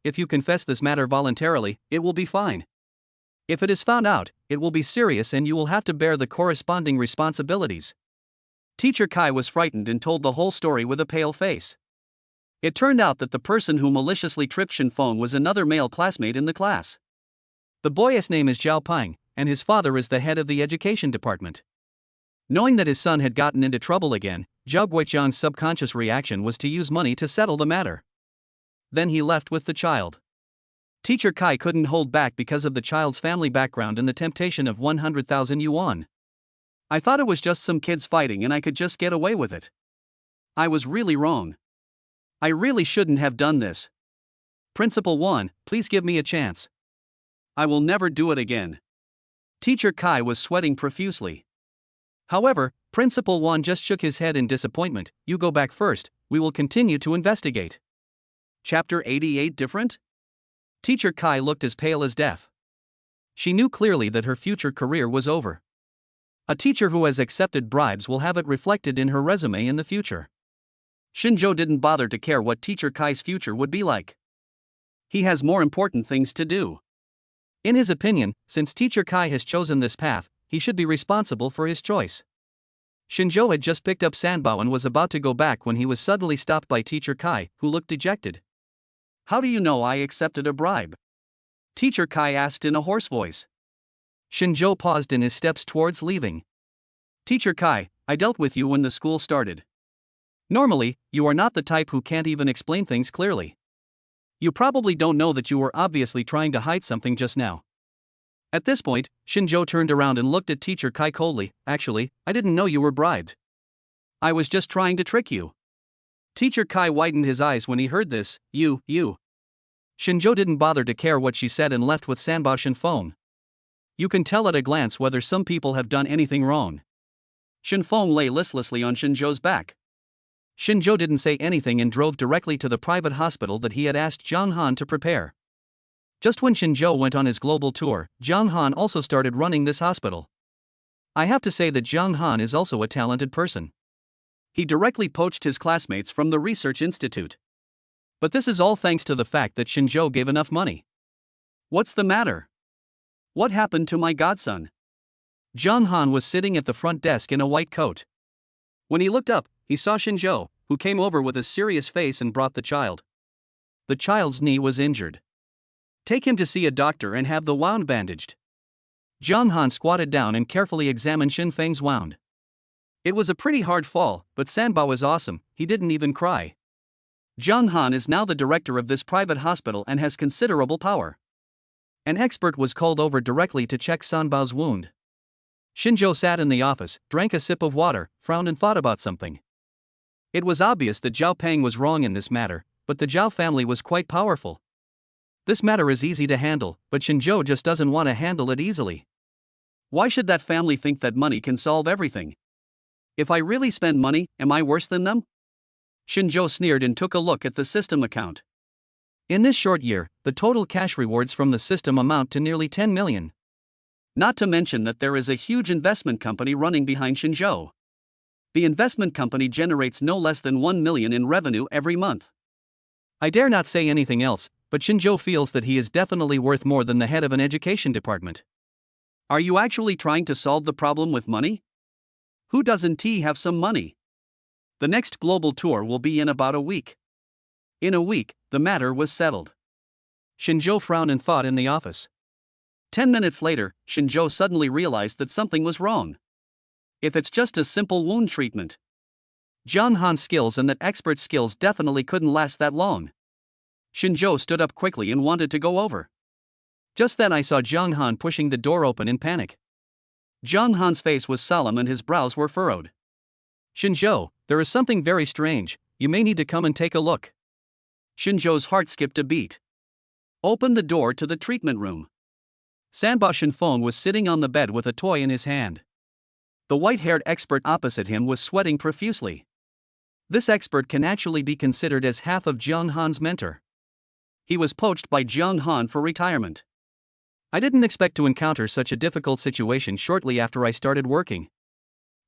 B: if you confess this matter voluntarily, it will be fine. If it is found out, it will be serious and you will have to bear the corresponding responsibilities. Teacher Kai was frightened and told the whole story with a pale face. It turned out that the person who maliciously tricked Shin Feng was another male classmate in the class. The boy's name is Zhao Peng, and his father is the head of the education department. Knowing that his son had gotten into trouble again, Zhao Guiqiang's subconscious reaction was to use money to settle the matter. Then he left with the child. Teacher Kai couldn't hold back because of the child's family background and the temptation of 100,000 yuan. I thought it was just some kids fighting and I could just get away with it. I was really wrong. I really shouldn't have done this. Principal 1, please give me a chance. I will never do it again. Teacher Kai was sweating profusely. However, Principal 1 just shook his head in disappointment. You go back first, we will continue to investigate. Chapter 88 Different? Teacher Kai looked as pale as death. She knew clearly that her future career was over. A teacher who has accepted bribes will have it reflected in her resume in the future. Shinjo didn't bother to care what Teacher Kai's future would be like. He has more important things to do. In his opinion, since Teacher Kai has chosen this path, he should be responsible for his choice. Shinjo had just picked up Sanbao and was about to go back when he was suddenly stopped by Teacher Kai, who looked dejected. How do you know I accepted a bribe? Teacher Kai asked in a hoarse voice. Shinjo paused in his steps towards leaving. Teacher Kai, I dealt with you when the school started. Normally, you are not the type who can't even explain things clearly. You probably don't know that you were obviously trying to hide something just now. At this point, Shinjo turned around and looked at Teacher Kai coldly. Actually, I didn't know you were bribed. I was just trying to trick you. Teacher Kai widened his eyes when he heard this. You. Shinjo didn't bother to care what she said and left with Sanbao Shinfeng. You can tell at a glance whether some people have done anything wrong. Shinfeng lay listlessly on Shinjo's back. Shinjo didn't say anything and drove directly to the private hospital that he had asked Zhang Han to prepare. Just when Shinjo went on his global tour, Zhang Han also started running this hospital. I have to say that Zhang Han is also a talented person. He directly poached his classmates from the research institute. But this is all thanks to the fact that Shinjo gave enough money. What's the matter? What happened to my godson? Zhang Han was sitting at the front desk in a white coat. When he looked up, he saw Shinjo, who came over with a serious face and brought the child. The child's knee was injured. Take him to see a doctor and have the wound bandaged. Zhang Han squatted down and carefully examined Shinfeng's wound. It was a pretty hard fall, but Sanbao is awesome, he didn't even cry. Zhang Han is now the director of this private hospital and has considerable power. An expert was called over directly to check Sanbao's wound. Shinjo sat in the office, drank a sip of water, frowned and thought about something. It was obvious that Zhao Peng was wrong in this matter, but the Zhao family was quite powerful. This matter is easy to handle, but Shinjo just doesn't want to handle it easily. Why should that family think that money can solve everything? If I really spend money, am I worse than them? Shinjo sneered and took a look at the system account. In this short year, the total cash rewards from the system amount to nearly 10 million. Not to mention that there is a huge investment company running behind Shinjo. The investment company generates no less than 1 million in revenue every month. I dare not say anything else, but Shinjo feels that he is definitely worth more than the head of an education department. Are you actually trying to solve the problem with money? Who doesn't have some money? The next global tour will be in about a week. In a week, the matter was settled. Shinjo frowned and thought in the office. 10 minutes later, Shinjo suddenly realized that something was wrong. If it's just a simple wound treatment, Zhang Han's skills and that expert skills definitely couldn't last that long. Shinjo stood up quickly and wanted to go over. Just then I saw Zhang Han pushing the door open in panic. Zhang Han's face was solemn and his brows were furrowed. Shinjo, there is something very strange, you may need to come and take a look. Shinjo's heart skipped a beat. Open the door to the treatment room. Sanbao Shinfeng was sitting on the bed with a toy in his hand. The white-haired expert opposite him was sweating profusely. This expert can actually be considered as half of Zhang Han's mentor. He was poached by Zhang Han for retirement. I didn't expect to encounter such a difficult situation shortly after I started working.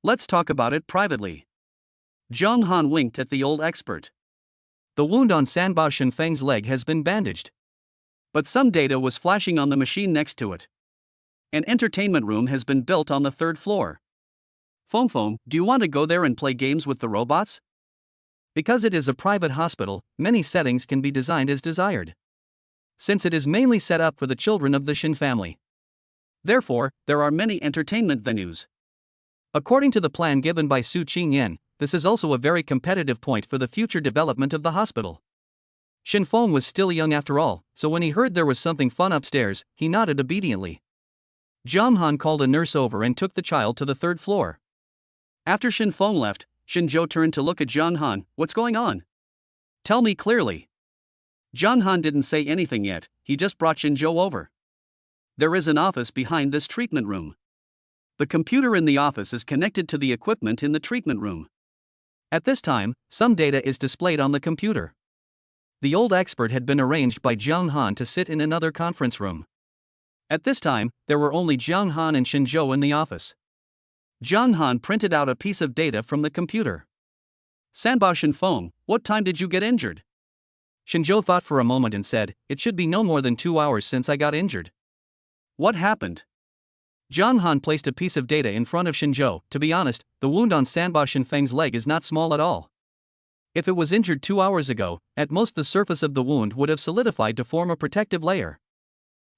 B: Let's talk about it privately. Zhang Han winked at the old expert. The wound on Sanbao Shenfeng's leg has been bandaged. But some data was flashing on the machine next to it. An entertainment room has been built on the third floor. Feng, do you want to go there and play games with the robots? Because it is a private hospital, many settings can be designed as desired. Since it is mainly set up for the children of the Shen family. Therefore, there are many entertainment venues. According to the plan given by Su Qingyan, this is also a very competitive point for the future development of the hospital. Shen Feng was still young after all, so when he heard there was something fun upstairs, he nodded obediently. Jiang Han called a nurse over and took the child to the third floor. After Shen Feng left, Shen Zhou turned to look at Jiang Han. What's going on? Tell me clearly. Jiang Han didn't say anything yet, he just brought Shen Zhou over. There is an office behind this treatment room. The computer in the office is connected to the equipment in the treatment room. At this time, some data is displayed on the computer. The old expert had been arranged by Jiang Han to sit in another conference room. At this time, there were only Jiang Han and Shen Zhou in the office. Jiang Han printed out a piece of data from the computer. Sanbao Shenfeng, what time did you get injured? Shen Zhou thought for a moment and said, it should be no more than 2 hours since I got injured. What happened? Jiang Han placed a piece of data in front of Shen Zhou. To be honest, the wound on Sanbao Shenfeng's leg is not small at all. If it was injured 2 hours ago, at most the surface of the wound would have solidified to form a protective layer.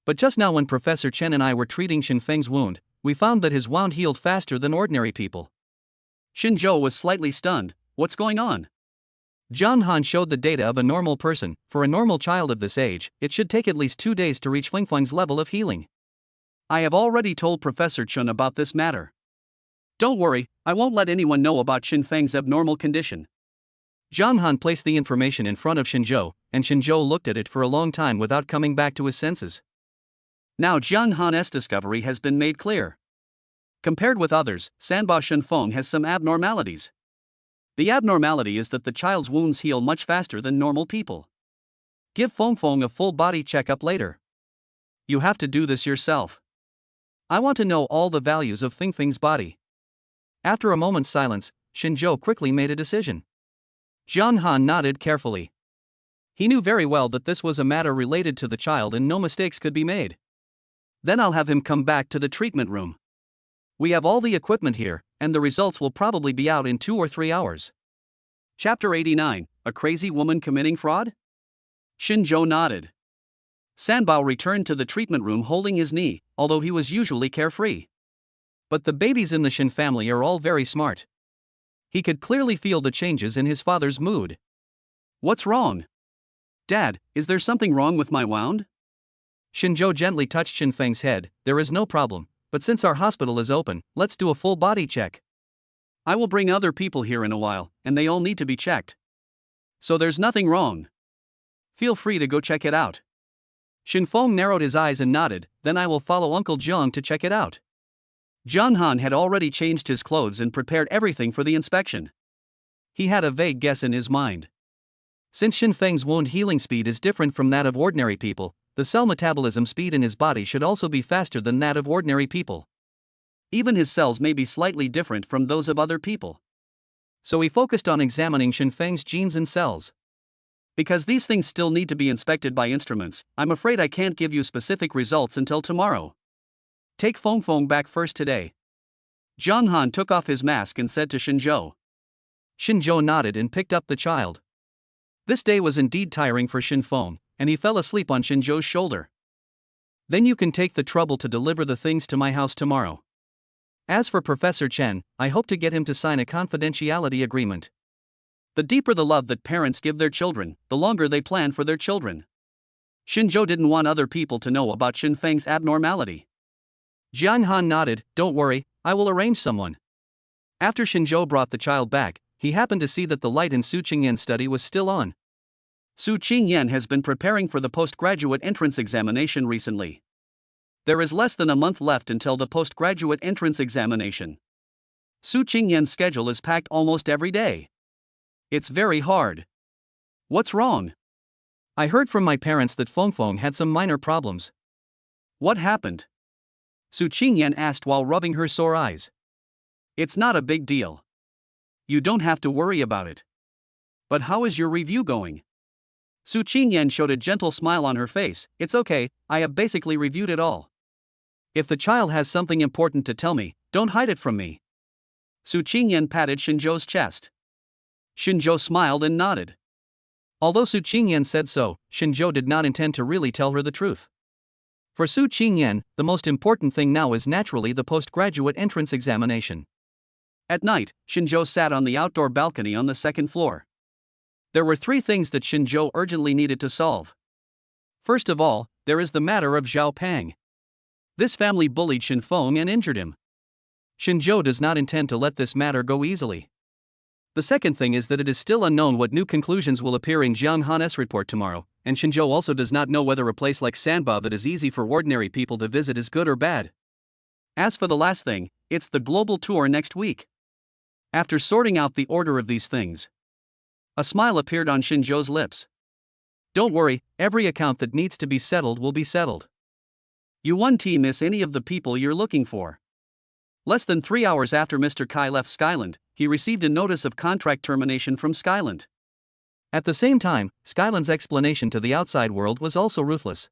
B: But just now when Professor Chen and I were treating Shenfeng's wound, we found that his wound healed faster than ordinary people. Shen Zhou was slightly stunned. What's going on? Jiang Han showed the data of a normal person. For a normal child of this age, it should take at least 2 days to reach Fengfeng's level of healing. I have already told Professor Chen about this matter. Don't worry, I won't let anyone know about Shenfeng's abnormal condition. Jiang Han placed the information in front of Shen Zhou, and Shen Zhou looked at it for a long time without coming back to his senses. Now Jiang Han's discovery has been made clear. Compared with others, Sanbao Shenfeng has some abnormalities. The abnormality is that the child's wounds heal much faster than normal people. Give Fengfeng a full body checkup later. You have to do this yourself. I want to know all the values of Fengfeng's body. After a moment's silence, Shen Zhou quickly made a decision. Jiang Han nodded carefully. He knew very well that this was a matter related to the child and no mistakes could be made. Then I'll have him come back to the treatment room. We have all the equipment here, and the results will probably be out in 2 or 3 hours. Chapter 89, A Crazy Woman Committing Fraud? Shen Zhou nodded. Sanbao returned to the treatment room holding his knee, although he was usually carefree. But the babies in the Shen family are all very smart. He could clearly feel the changes in his father's mood. What's wrong? Dad, is there something wrong with my wound? Shen Zhou gently touched Shenfeng's head. There is no problem, but since our hospital is open, let's do a full body check. I will bring other people here in a while, and they all need to be checked. So there's nothing wrong. Feel free to go check it out. Shenfeng narrowed his eyes and nodded. Then I will follow Uncle Jiang to check it out. Jiang Han had already changed his clothes and prepared everything for the inspection. He had a vague guess in his mind. Since Shenfeng's wound healing speed is different from that of ordinary people, the cell metabolism speed in his body should also be faster than that of ordinary people. Even his cells may be slightly different from those of other people. So he focused on examining Shenfeng's genes and cells. Because these things still need to be inspected by instruments, I'm afraid I can't give you specific results until tomorrow. Take Fengfeng back first today. Jiang Han took off his mask and said to Shen Zhou. Shen Zhou nodded and picked up the child. This day was indeed tiring for Shenfeng, and he fell asleep on Shen Zhou's shoulder. Then you can take the trouble to deliver the things to my house tomorrow. As for Professor Chen, I hope to get him to sign a confidentiality agreement. The deeper the love that parents give their children, the longer they plan for their children. Shen Zhou didn't want other people to know about Shenfeng's abnormality. Jiang Han nodded. Don't worry, I will arrange someone. After Shen Zhou brought the child back, he happened to see that the light in Su Qingyan's study was still on. Su Qingyan has been preparing for the postgraduate entrance examination recently. There is less than a month left until the postgraduate entrance examination. Su Qingyan's schedule is packed almost every day. It's very hard. What's wrong? I heard from my parents that Fengfeng had some minor problems. What happened? Su Qingyan asked while rubbing her sore eyes. It's not a big deal. You don't have to worry about it. But how is your review going? Su Qingyan showed a gentle smile on her face. It's okay, I have basically reviewed it all. If the child has something important to tell me, don't hide it from me. Su Qingyan patted Shinzhou's chest. Shinzhou smiled and nodded. Although Su Qingyan said so, Shinzhou did not intend to really tell her the truth. For Su Qingyan, the most important thing now is naturally the postgraduate entrance examination. At night, Shinzhou sat on the outdoor balcony on the second floor. There were 3 things that Shinzhou urgently needed to solve. First of all, there is the matter of Zhao Pang. This family bullied Shinfeng and injured him. Shinzhou does not intend to let this matter go easily. The second thing is that it is still unknown what new conclusions will appear in Jiang Han's report tomorrow, and Shinzhou also does not know whether a place like Sanba that is easy for ordinary people to visit is good or bad. As for the last thing, it's the global tour next week. After sorting out the order of these things, a smile appeared on Shinzhou's lips. Don't worry, every account that needs to be settled will be settled. You won't miss any of the people you're looking for. Less than 3 hours after Mr. Kai left Skyland, he received a notice of contract termination from Skyland. At the same time, Skyland's explanation to the outside world was also ruthless.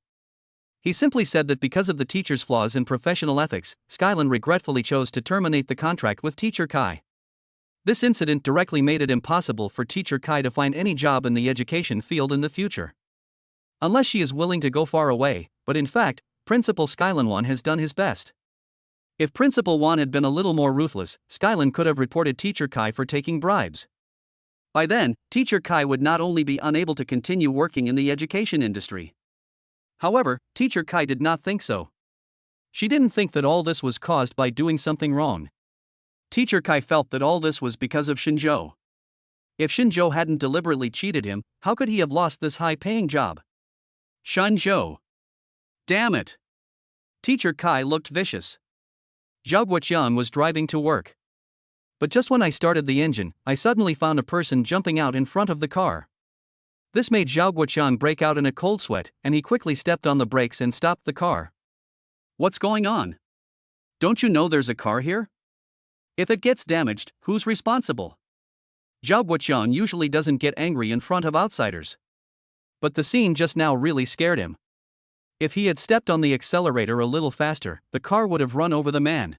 B: He simply said that because of the teacher's flaws in professional ethics, Skyland regretfully chose to terminate the contract with Teacher Kai. This incident directly made it impossible for Teacher Kai to find any job in the education field in the future. Unless she is willing to go far away, but in fact, Principal Skyland Wan has done his best. If Principal Wan had been a little more ruthless, Skyland could have reported Teacher Kai for taking bribes. By then, Teacher Kai would not only be unable to continue working in the education industry. However, Teacher Kai did not think so. She didn't think that all this was caused by doing something wrong. Teacher Kai felt that all this was because of Shinzhou. If Shinzhou hadn't deliberately cheated him, how could he have lost this high-paying job? Shinzhou. Damn it! Teacher Kai looked vicious. Zhao Guoqiang was driving to work. But just when I started the engine, I suddenly found a person jumping out in front of the car. This made Zhao Guoqiang break out in a cold sweat, and he quickly stepped on the brakes and stopped the car. What's going on? Don't you know there's a car here? If it gets damaged, who's responsible? Zhao Guoqiang usually doesn't get angry in front of outsiders. But the scene just now really scared him. If he had stepped on the accelerator a little faster, the car would have run over the man.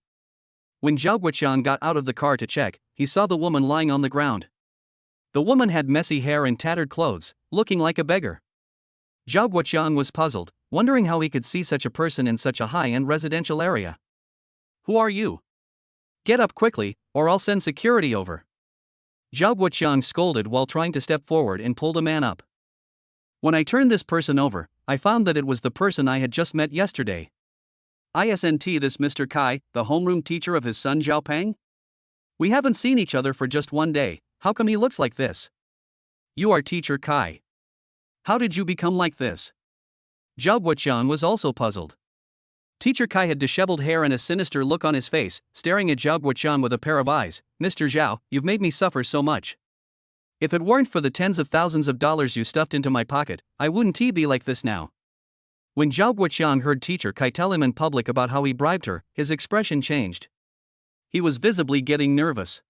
B: When Zhao Guoqiang got out of the car to check, he saw the woman lying on the ground. The woman had messy hair and tattered clothes, looking like a beggar. Zhao Guoqiang was puzzled, wondering how he could see such a person in such a high-end residential area. Who are you? Get up quickly, or I'll send security over. Zhao Guoqiang scolded while trying to step forward and pull the man up. When I turned this person over, I found that it was the person I had just met yesterday. Isn't this Mr. Kai, the homeroom teacher of his son Zhao Pang? We haven't seen each other for just 1 day, how come he looks like this? You are Teacher Kai. How did you become like this? Zhao Guoqiang was also puzzled. Teacher Kai had disheveled hair and a sinister look on his face, staring at Zhao Guoqiang with a pair of eyes. Mr. Zhao, you've made me suffer so much. If it weren't for the tens of thousands of dollars you stuffed into my pocket, I wouldn't be like this now. When Zhao Guoqiang heard Teacher Kai tell him in public about how he bribed her, his expression changed. He was visibly getting nervous.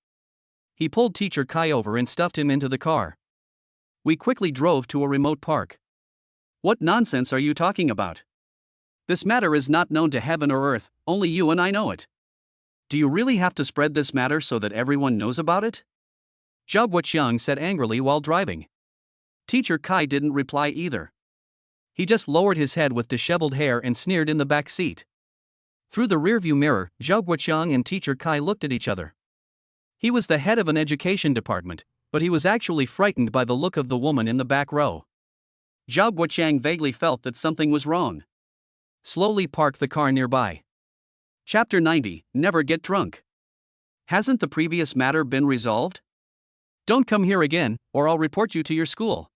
B: He pulled Teacher Kai over and stuffed him into the car. We quickly drove to a remote park. What nonsense are you talking about? This matter is not known to heaven or earth, only you and I know it. Do you really have to spread this matter so that everyone knows about it? Zhao Guoqiang said angrily while driving. Teacher Kai didn't reply either. He just lowered his head with disheveled hair and sneered in the back seat. Through the rearview mirror, Zhao Guoqiang and Teacher Kai looked at each other. He was the head of an education department, but he was actually frightened by the look of the woman in the back row. Zhao Guoqiang vaguely felt that something was wrong. Slowly parked the car nearby. Chapter 90, Never Get Drunk. Hasn't the previous matter been resolved? Don't come here again, or I'll report you to your school.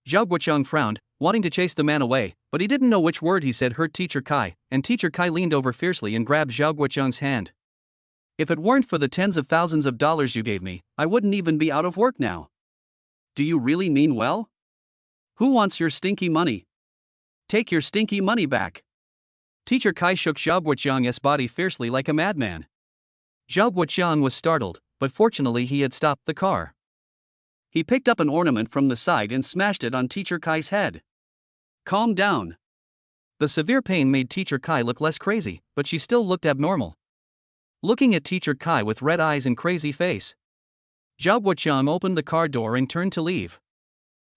B: Zhao Guoqiang frowned, wanting to chase the man away, but he didn't know which word he said hurt Teacher Kai, and Teacher Kai leaned over fiercely and grabbed Zhao Guoqiang's hand. If it weren't for the tens of thousands of dollars you gave me, I wouldn't even be out of work now. Do you really mean well? Who wants your stinky money? Take your stinky money back. Teacher Kai shook Zhao Guoqiang's body fiercely like a madman. Zhao Guoqiang was startled, but fortunately he had stopped the car. He picked up an ornament from the side and smashed it on Teacher Kai's head. Calm down.
A: The severe pain made Teacher Kai look less crazy, but she still looked abnormal. Looking at Teacher Kai with red eyes and crazy face, Zhao Guoqiang opened the car door and turned to leave.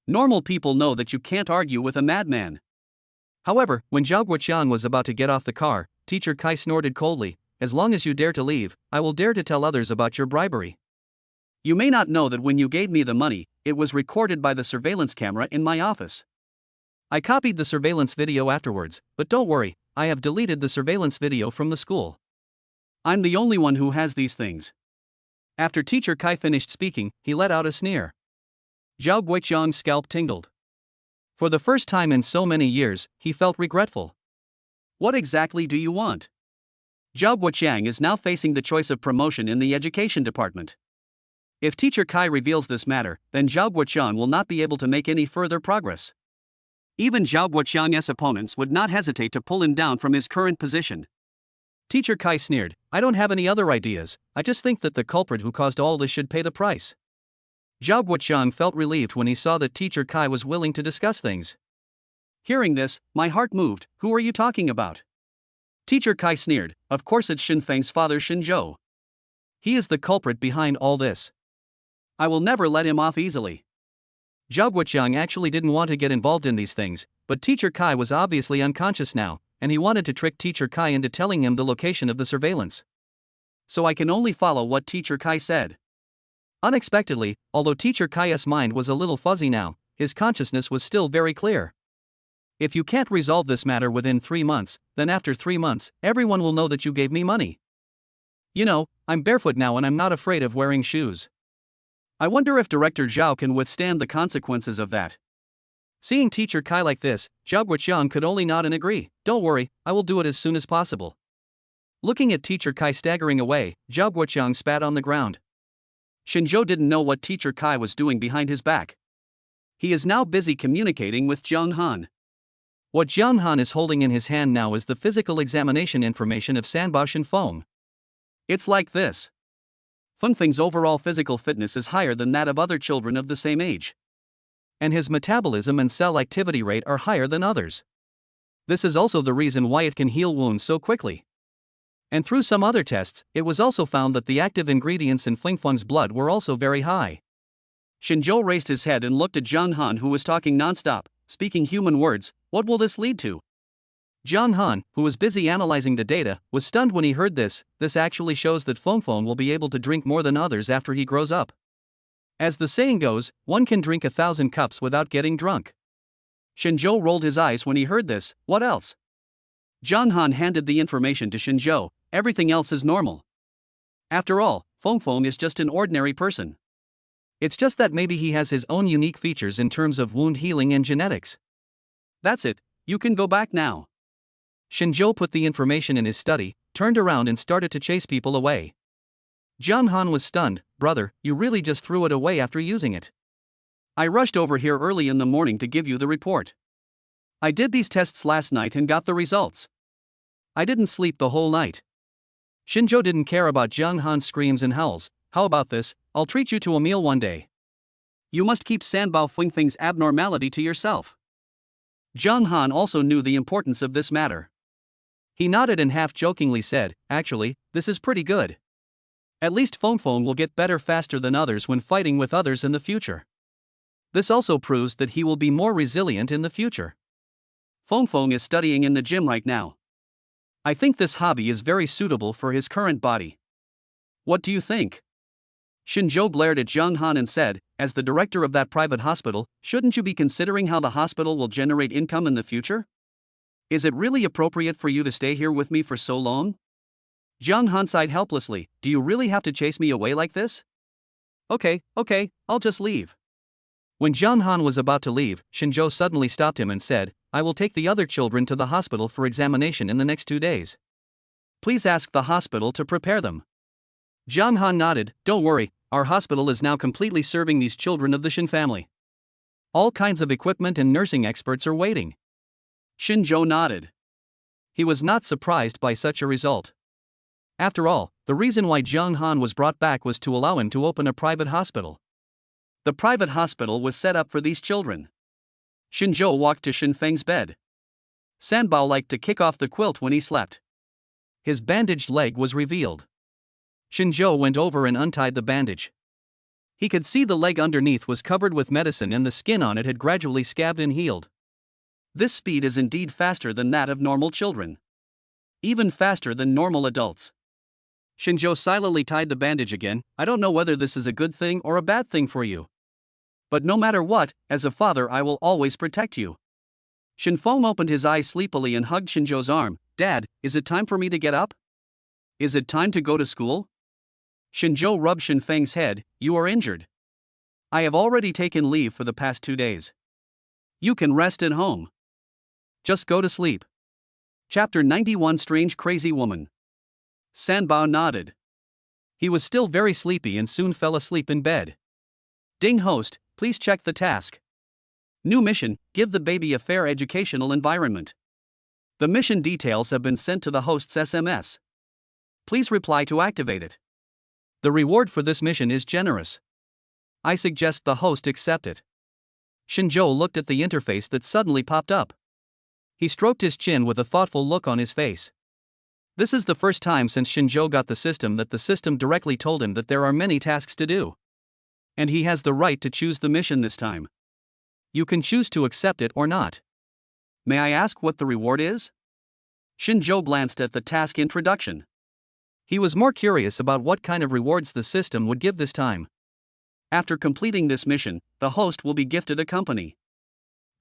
B: Normal people know that you can't argue with a madman.
A: However, when Zhao Guoqiang was about to get off the car, Teacher Kai snorted coldly, "As long as you dare to leave, I will dare to tell others about your bribery."
B: You may not know that when you gave me the money, it was recorded by the surveillance camera in my office.
A: I copied the surveillance video afterwards, but don't worry, I have deleted the surveillance video from the school.
B: I'm the only one who has these things.
A: After Teacher Kai finished speaking, he let out a sneer. Zhao Guoqiang's scalp tingled. For the first time in so many years, he felt regretful.
B: What exactly do you want? Zhao Guoqiang is now facing the choice of promotion in the education department. If Teacher Kai reveals this matter, then Zhao Guoqiang will not be able to make any further progress. Even Zhao Guoqiang's opponents would not hesitate to pull him down from his current position.
A: Teacher Kai sneered, "I don't have any other ideas, I just think that the culprit who caused all this should pay the price." Zhao Guoqiang felt relieved when he saw that Teacher Kai was willing to discuss things.
B: Hearing this, my heart moved. Who are you talking about? Teacher Kai sneered, "Of course it's Shin Feng's father Shinzhou.
A: He is the culprit behind all this.
B: I will never let him off easily."
A: Zhao Guoqiang actually didn't want to get involved in these things, but Teacher Kai was obviously unconscious now, and he wanted to trick Teacher Kai into telling him the location of the surveillance.
B: So I can only follow what Teacher Kai said.
A: Unexpectedly, although Teacher Kai's mind was a little fuzzy now, his consciousness was still very clear. "If you can't resolve this matter within 3 months, then after 3 months, everyone will know that you gave me money. You know, I'm barefoot now and I'm not afraid of wearing shoes.
B: I wonder if Director Zhao can withstand the consequences of that."
A: Seeing Teacher Kai like this, Zhao Guoqiang could only nod and agree, "Don't worry, I will do it as soon as possible." Looking at Teacher Kai staggering away, Zhao Guoqiang spat on the ground.
B: Shinzhou didn't know what Teacher Kai was doing behind his back. He is now busy communicating with Jiang Han.
A: What Jiang Han is holding in his hand now is the physical examination information of Sanba Shenfeng.
B: It's like this. Fengfeng's overall physical fitness is higher than that of other children of the same age.
A: And his metabolism and cell activity rate are higher than others. This is also the reason why it can heal wounds so quickly. And through some other tests, it was also found that the active ingredients in Fengfeng's blood were also very high.
B: Shinzhou raised his head and looked at Jiang Han, who was talking nonstop, speaking human words. What will this lead to?
A: Jiang Han, who was busy analyzing the data, was stunned when he heard this. This actually shows that Fengfeng will be able to drink more than others after he grows up. As the saying goes, one can drink 1,000 cups without getting drunk.
B: Shinzhou rolled his eyes when he heard this. What else? Jiang Han handed the information to Shinzhou. Everything else is normal. After all, Fengfeng is just an ordinary person.
A: It's just that maybe he has his own unique features in terms of wound healing and genetics.
B: That's it, you can go back now.
A: Shinzhou put the information in his study, turned around and started to chase people away. Jiang Han was stunned. "Brother, you really just threw it away after using it."
B: "I rushed over here early in the morning to give you the report. I did these tests last night and got the results. I didn't sleep the whole night."
A: Shinzhou didn't care about Jiang Han's screams and howls. "How about this? I'll treat you to a meal one day."
B: "You must keep Sanbao Fengfeng's abnormality to yourself." Jiang Han also knew the importance of this matter.
A: He nodded and half-jokingly said, "Actually, this is pretty good. At least Fengfeng will get better faster than others when fighting with others in the future. This also proves that he will be more resilient in the future."
B: Fengfeng is studying in the gym right now. I think this hobby is very suitable for his current body. What do you think? Shinzhou glared at Jiang Han and said, "As the director of that private hospital, shouldn't you be considering how the hospital will generate income in the future? Is it really appropriate for you to stay here with me for so long?" Jiang Han sighed helplessly. "Do you really have to chase me away like this?"
A: Okay, I'll just leave." When Jiang Han was about to leave, Shinzhou suddenly stopped him and said, "I will take the other children to the hospital for examination in the next 2 days. Please ask the hospital to prepare them." Jiang Han nodded. "Don't worry, our hospital is now completely serving these children of the Shin family. All kinds of equipment and nursing experts are waiting."
B: Shinzhou nodded.
A: He was not surprised by such a result. After all, the reason why Jiang Han was brought back was to allow him to open a private hospital.
B: The private hospital was set up for these children. Xinzhou walked to Shinfeng's bed. Sanbao liked to kick off the quilt when he slept. His bandaged leg was revealed. Xinzhou went over and untied the bandage. He could see the leg underneath was covered with medicine and the skin on it had gradually scabbed and healed. This speed is indeed faster than that of normal children. Even faster than normal adults. Xinzhou silently tied the bandage again. I don't know whether this is a good thing or a bad thing for you. But no matter what, as a father I will always protect you. Shinfeng opened his eyes sleepily and hugged Xinzhou's arm. Dad, is it time for me to get up? Is it time to go to school? Xinzhou rubbed Shinfeng's head. You are injured. I have already taken leave for the past 2 days. You can rest at home. Just go to sleep. Chapter 91 Strange Crazy Woman. Sanbao nodded. He was still very sleepy and soon fell asleep in bed. Ding host, please check the task. New mission, give the baby a fair educational environment. The mission details have been sent to the host's SMS. Please reply to activate it. The reward for this mission is generous. I suggest the host accept it. Xinzhou looked at the interface that suddenly popped up. He stroked his chin with a thoughtful look on his face. This is the first time since Xinzhou got the system that the system directly told him that there are many tasks to do. And he has the right to choose the mission this time. You can choose to accept it or not. May I ask what the reward is? Xinzhou glanced at the task introduction. He was more curious about what kind of rewards the system would give this time. After completing this mission, the host will be gifted a company.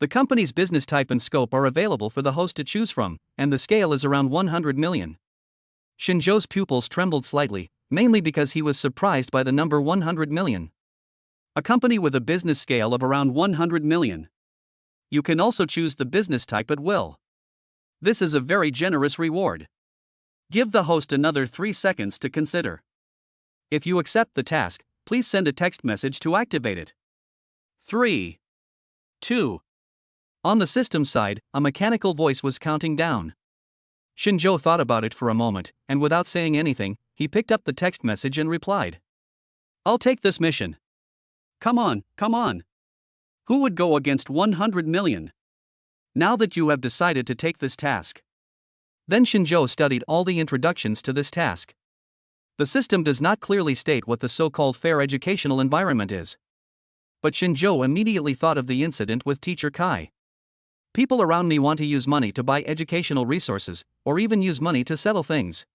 B: The company's business type and scope are available for the host to choose from, and the scale is around 100 million. Xinzhou's pupils trembled slightly, mainly because he was surprised by the number 100 million. A company with a business scale of around 100 million. You can also choose the business type at will. This is a very generous reward. Give the host another 3 seconds to consider. If you accept the task, please send a text message to activate it. 3, 2. On the system side, a mechanical voice was counting down. Xinzhou thought about it for a moment, and without saying anything, he picked up the text message and replied. I'll take this mission. Come on, come on. Who would go against 100 million? Now that you have decided to take this task. Then Xinzhou studied all the introductions to this task. The system does not clearly state what the so-called fair educational environment is. But Xinzhou immediately thought of the incident with teacher Kai. People around me want to use money to buy educational resources, or even use money to settle things.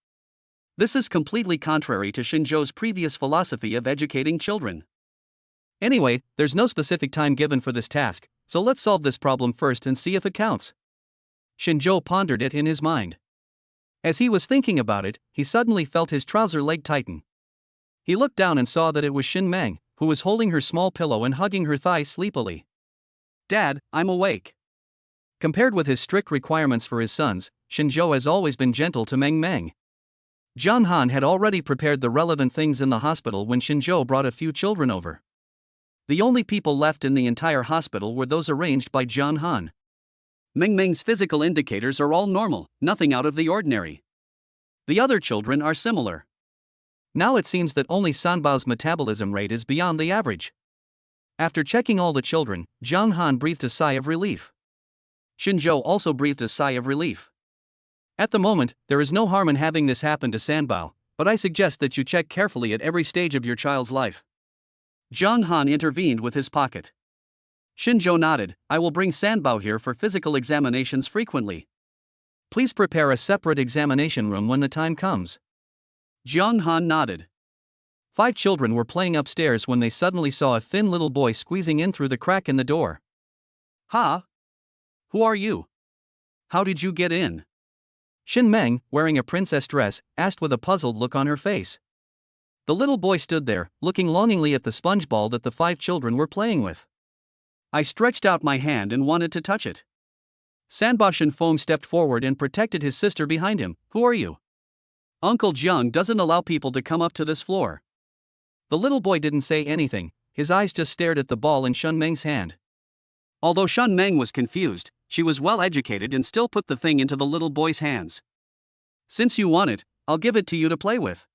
B: This is completely contrary to Xinzhou's previous philosophy of educating children. Anyway, there's no specific time given for this task, so let's solve this problem first and see if it counts. Xinzhou pondered it in his mind. As he was thinking about it, he suddenly felt his trouser leg tighten. He looked down and saw that it was Xin Meng, who was holding her small pillow and hugging her thighs sleepily. Dad, I'm awake. Compared with his strict requirements for his sons, Xinzhou has always been gentle to Meng Meng. John Han had already prepared the relevant things in the hospital when Xinzhou brought a few children over. The only people left in the entire hospital were those arranged by John Han. Meng Meng's physical indicators are all normal, nothing out of the ordinary. The other children are similar. Now it seems that only Sanbao's metabolism rate is beyond the average. After checking all the children, John Han breathed a sigh of relief. Xinzhou also breathed a sigh of relief. At the moment, there is no harm in having this happen to Sanbao, but I suggest that you check carefully at every stage of your child's life. John Han intervened with his pocket. Xinzhou nodded. I will bring Sanbao here for physical examinations frequently. Please prepare a separate examination room when the time comes. John Han nodded. 5 children were playing upstairs when they suddenly saw a thin little boy squeezing in through the crack in the door. Ha! Who are you? How did you get in? Xin Meng, wearing a princess dress, asked with a puzzled look on her face. The little boy stood there, looking longingly at the sponge ball that the 5 children were playing with. I stretched out my hand and wanted to touch it. Sanbao Shenfeng stepped forward and protected his sister behind him. Who are you? Uncle Jiang doesn't allow people to come up to this floor. The little boy didn't say anything, his eyes just stared at the ball in Shun Meng's hand. Although Shun Meng was confused, she was well educated and still put the thing into the little boy's hands. Since you want it, I'll give it to you to play with.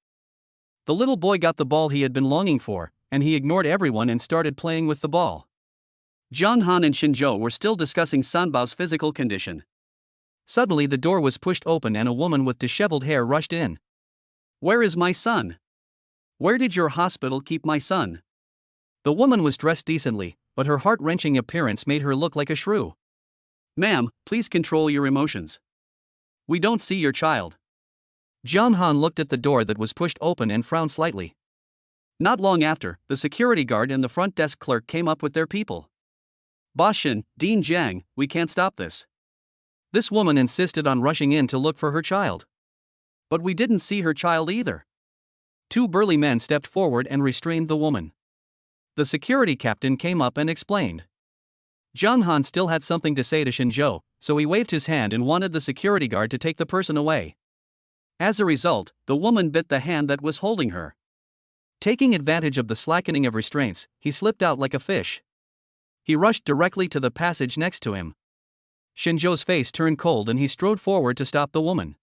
B: The little boy got the ball he had been longing for, and he ignored everyone and started playing with the ball. Jiang Han and Xinzhou were still discussing Sanbao's physical condition. Suddenly the door was pushed open and a woman with disheveled hair rushed in. "Where is my son? Where did your hospital keep my son?" The woman was dressed decently, but her heart-wrenching appearance made her look like a shrew. "Ma'am, please control your emotions. We don't see your child." Jiang Han looked at the door that was pushed open and frowned slightly. Not long after, the security guard and the front desk clerk came up with their people. "Boss Shin, Dean Jiang, we can't stop this. This woman insisted on rushing in to look for her child. But we didn't see her child either." Two burly men stepped forward and restrained the woman. The security captain came up and explained. Jiang Han still had something to say to Xinzhou, so he waved his hand and wanted the security guard to take the person away. As a result, the woman bit the hand that was holding her. Taking advantage of the slackening of restraints, he slipped out like a fish. He rushed directly to the passage next to him. Xinzhou's face turned cold and he strode forward to stop the woman.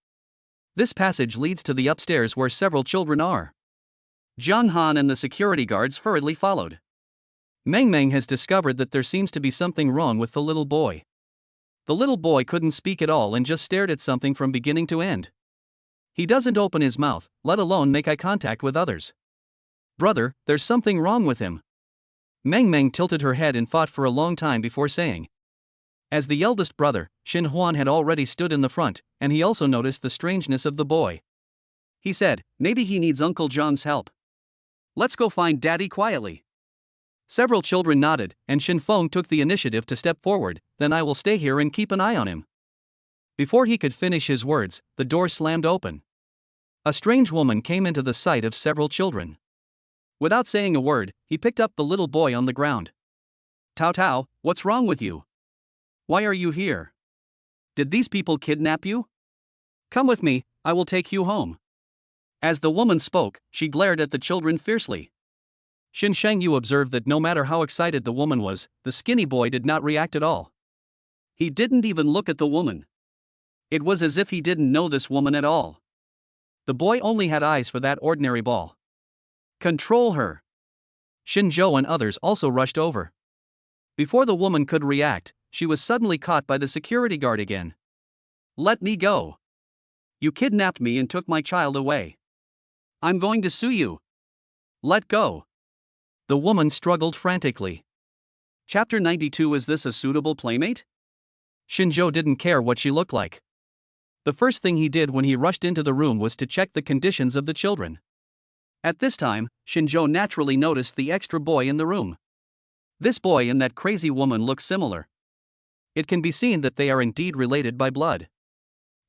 B: This passage leads to the upstairs where several children are. Jiang Han and the security guards hurriedly followed. Meng Meng has discovered that there seems to be something wrong with the little boy. The little boy couldn't speak at all and just stared at something from beginning to end. He doesn't open his mouth, let alone make eye contact with others. "Brother, there's something wrong with him." Meng Meng tilted her head and thought for a long time before saying. As the eldest brother, Xin Huan had already stood in the front, and he also noticed the strangeness of the boy. He said, "Maybe he needs Uncle Zhang's help. Let's go find Daddy quietly." Several children nodded, and Xin Feng took the initiative to step forward. "Then I will stay here and keep an eye on him." Before he could finish his words, the door slammed open. A strange woman came into the sight of several children. Without saying a word, he picked up the little boy on the ground. "Tao Tao, what's wrong with you? Why are you here? Did these people kidnap you? Come with me, I will take you home." As the woman spoke, she glared at the children fiercely. Xin Shengyu observed that no matter how excited the woman was, the skinny boy did not react at all. He didn't even look at the woman. It was as if he didn't know this woman at all. The boy only had eyes for that ordinary ball. "Control her." Xinzhou and others also rushed over. Before the woman could react, she was suddenly caught by the security guard again. "Let me go. You kidnapped me and took my child away. I'm going to sue you. Let go." The woman struggled frantically. Chapter 92. Is this a suitable playmate? Xinzhou didn't care what she looked like. The first thing he did when he rushed into the room was to check the conditions of the children. At this time, Xinzhou naturally noticed the extra boy in the room. This boy and that crazy woman look similar. It can be seen that they are indeed related by blood.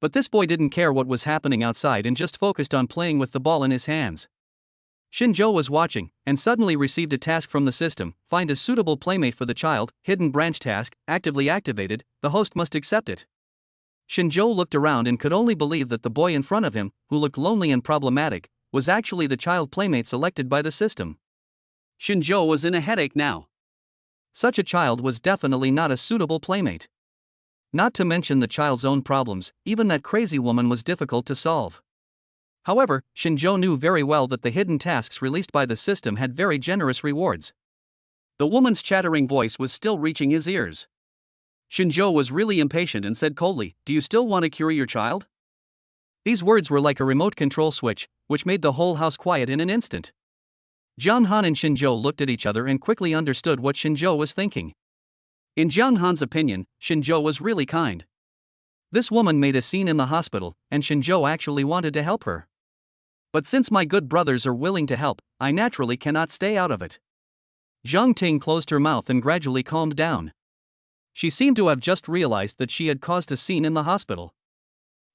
B: But this boy didn't care what was happening outside and just focused on playing with the ball in his hands. Xinzhou was watching, and suddenly received a task from the system: find a suitable playmate for the child. Hidden branch task, actively activated, the host must accept it. Xinzhou looked around and could only believe that the boy in front of him, who looked lonely and problematic, was actually the child playmate selected by the system. Xinzhou was in a headache now. Such a child was definitely not a suitable playmate. Not to mention the child's own problems, even that crazy woman was difficult to solve. However, Xinzhou knew very well that the hidden tasks released by the system had very generous rewards. The woman's chattering voice was still reaching his ears. Xinzhou was really impatient and said coldly, "Do you still want to cure your child?" These words were like a remote control switch, which made the whole house quiet in an instant. Jiang Han and Xinzhou looked at each other and quickly understood what Xinzhou was thinking. In Jiang Han's opinion, Xinzhou was really kind. This woman made a scene in the hospital, and Xinzhou actually wanted to help her. But since my good brothers are willing to help, I naturally cannot stay out of it. Zhang Ting closed her mouth and gradually calmed down. She seemed to have just realized that she had caused a scene in the hospital.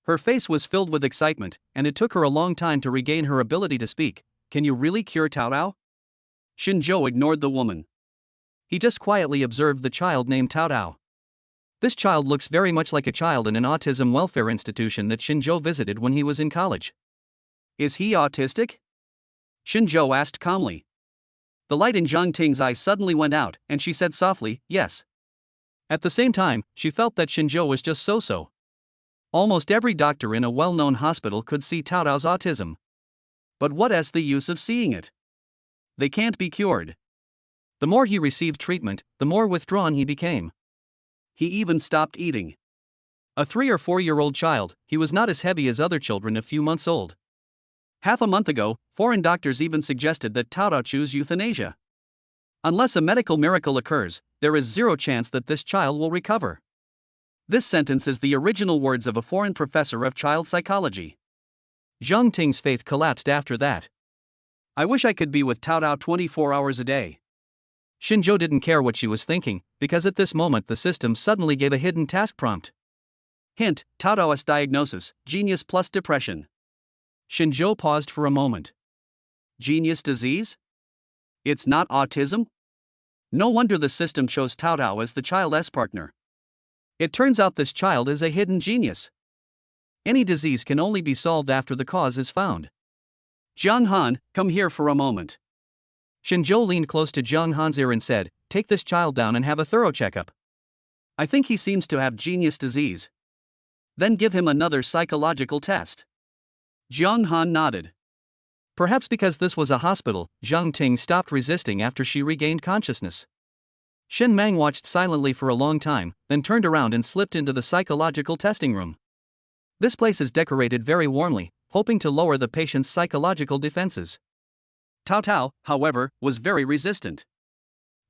B: Her face was filled with excitement, and it took her a long time to regain her ability to speak. "Can you really cure Tao Tao?" Xinzhou ignored the woman. He just quietly observed the child named Tao Tao. This child looks very much like a child in an autism welfare institution that Xinzhou visited when he was in college. "Is he autistic?" Xinzhou asked calmly. The light in Zhang Ting's eyes suddenly went out, and she said softly, "Yes." At the same time, she felt that Xinzhou was just so-so. Almost every doctor in a well-known hospital could see Tao Tao's autism. But what is the use of seeing it? They can't be cured.
A: The more he received treatment, the more withdrawn he became.
B: He even stopped eating.
A: A 3 or 4-year-old child, he was not as heavy as other children a few months old.
B: Half a month ago, foreign doctors even suggested that Cao Tao choose euthanasia. Unless a medical miracle occurs, there is zero chance that this child will recover. This sentence is the original words of a foreign professor of child psychology.
A: Zhang Ting's faith collapsed after that.
B: I wish I could be with Cao Tao 24 hours a day.
A: Xinzhou didn't care what she was thinking, because at this moment the system suddenly gave a hidden task prompt.
B: Hint, Cao Taoist diagnosis, genius plus depression.
A: Xinzhou paused for a moment.
B: Genius disease? It's not autism? No wonder the system chose Cao Tao as the child's partner. It turns out this child is a hidden genius.
A: Any disease can only be solved after the cause is found.
B: Jiang Han, come here for a moment.
A: Xinzhou leaned close to Jiang Han's ear and said, take this child down and have a thorough checkup.
B: I think he seems to have genius disease. Then give him another psychological test. Jiang Han nodded.
A: Perhaps because this was a hospital, Zhang Ting stopped resisting after she regained consciousness. Shen Mang watched silently for a long time, then turned around and slipped into the psychological testing room. This place is decorated very warmly, hoping to lower the patient's psychological defenses.
B: Cao Tao, however, was very resistant.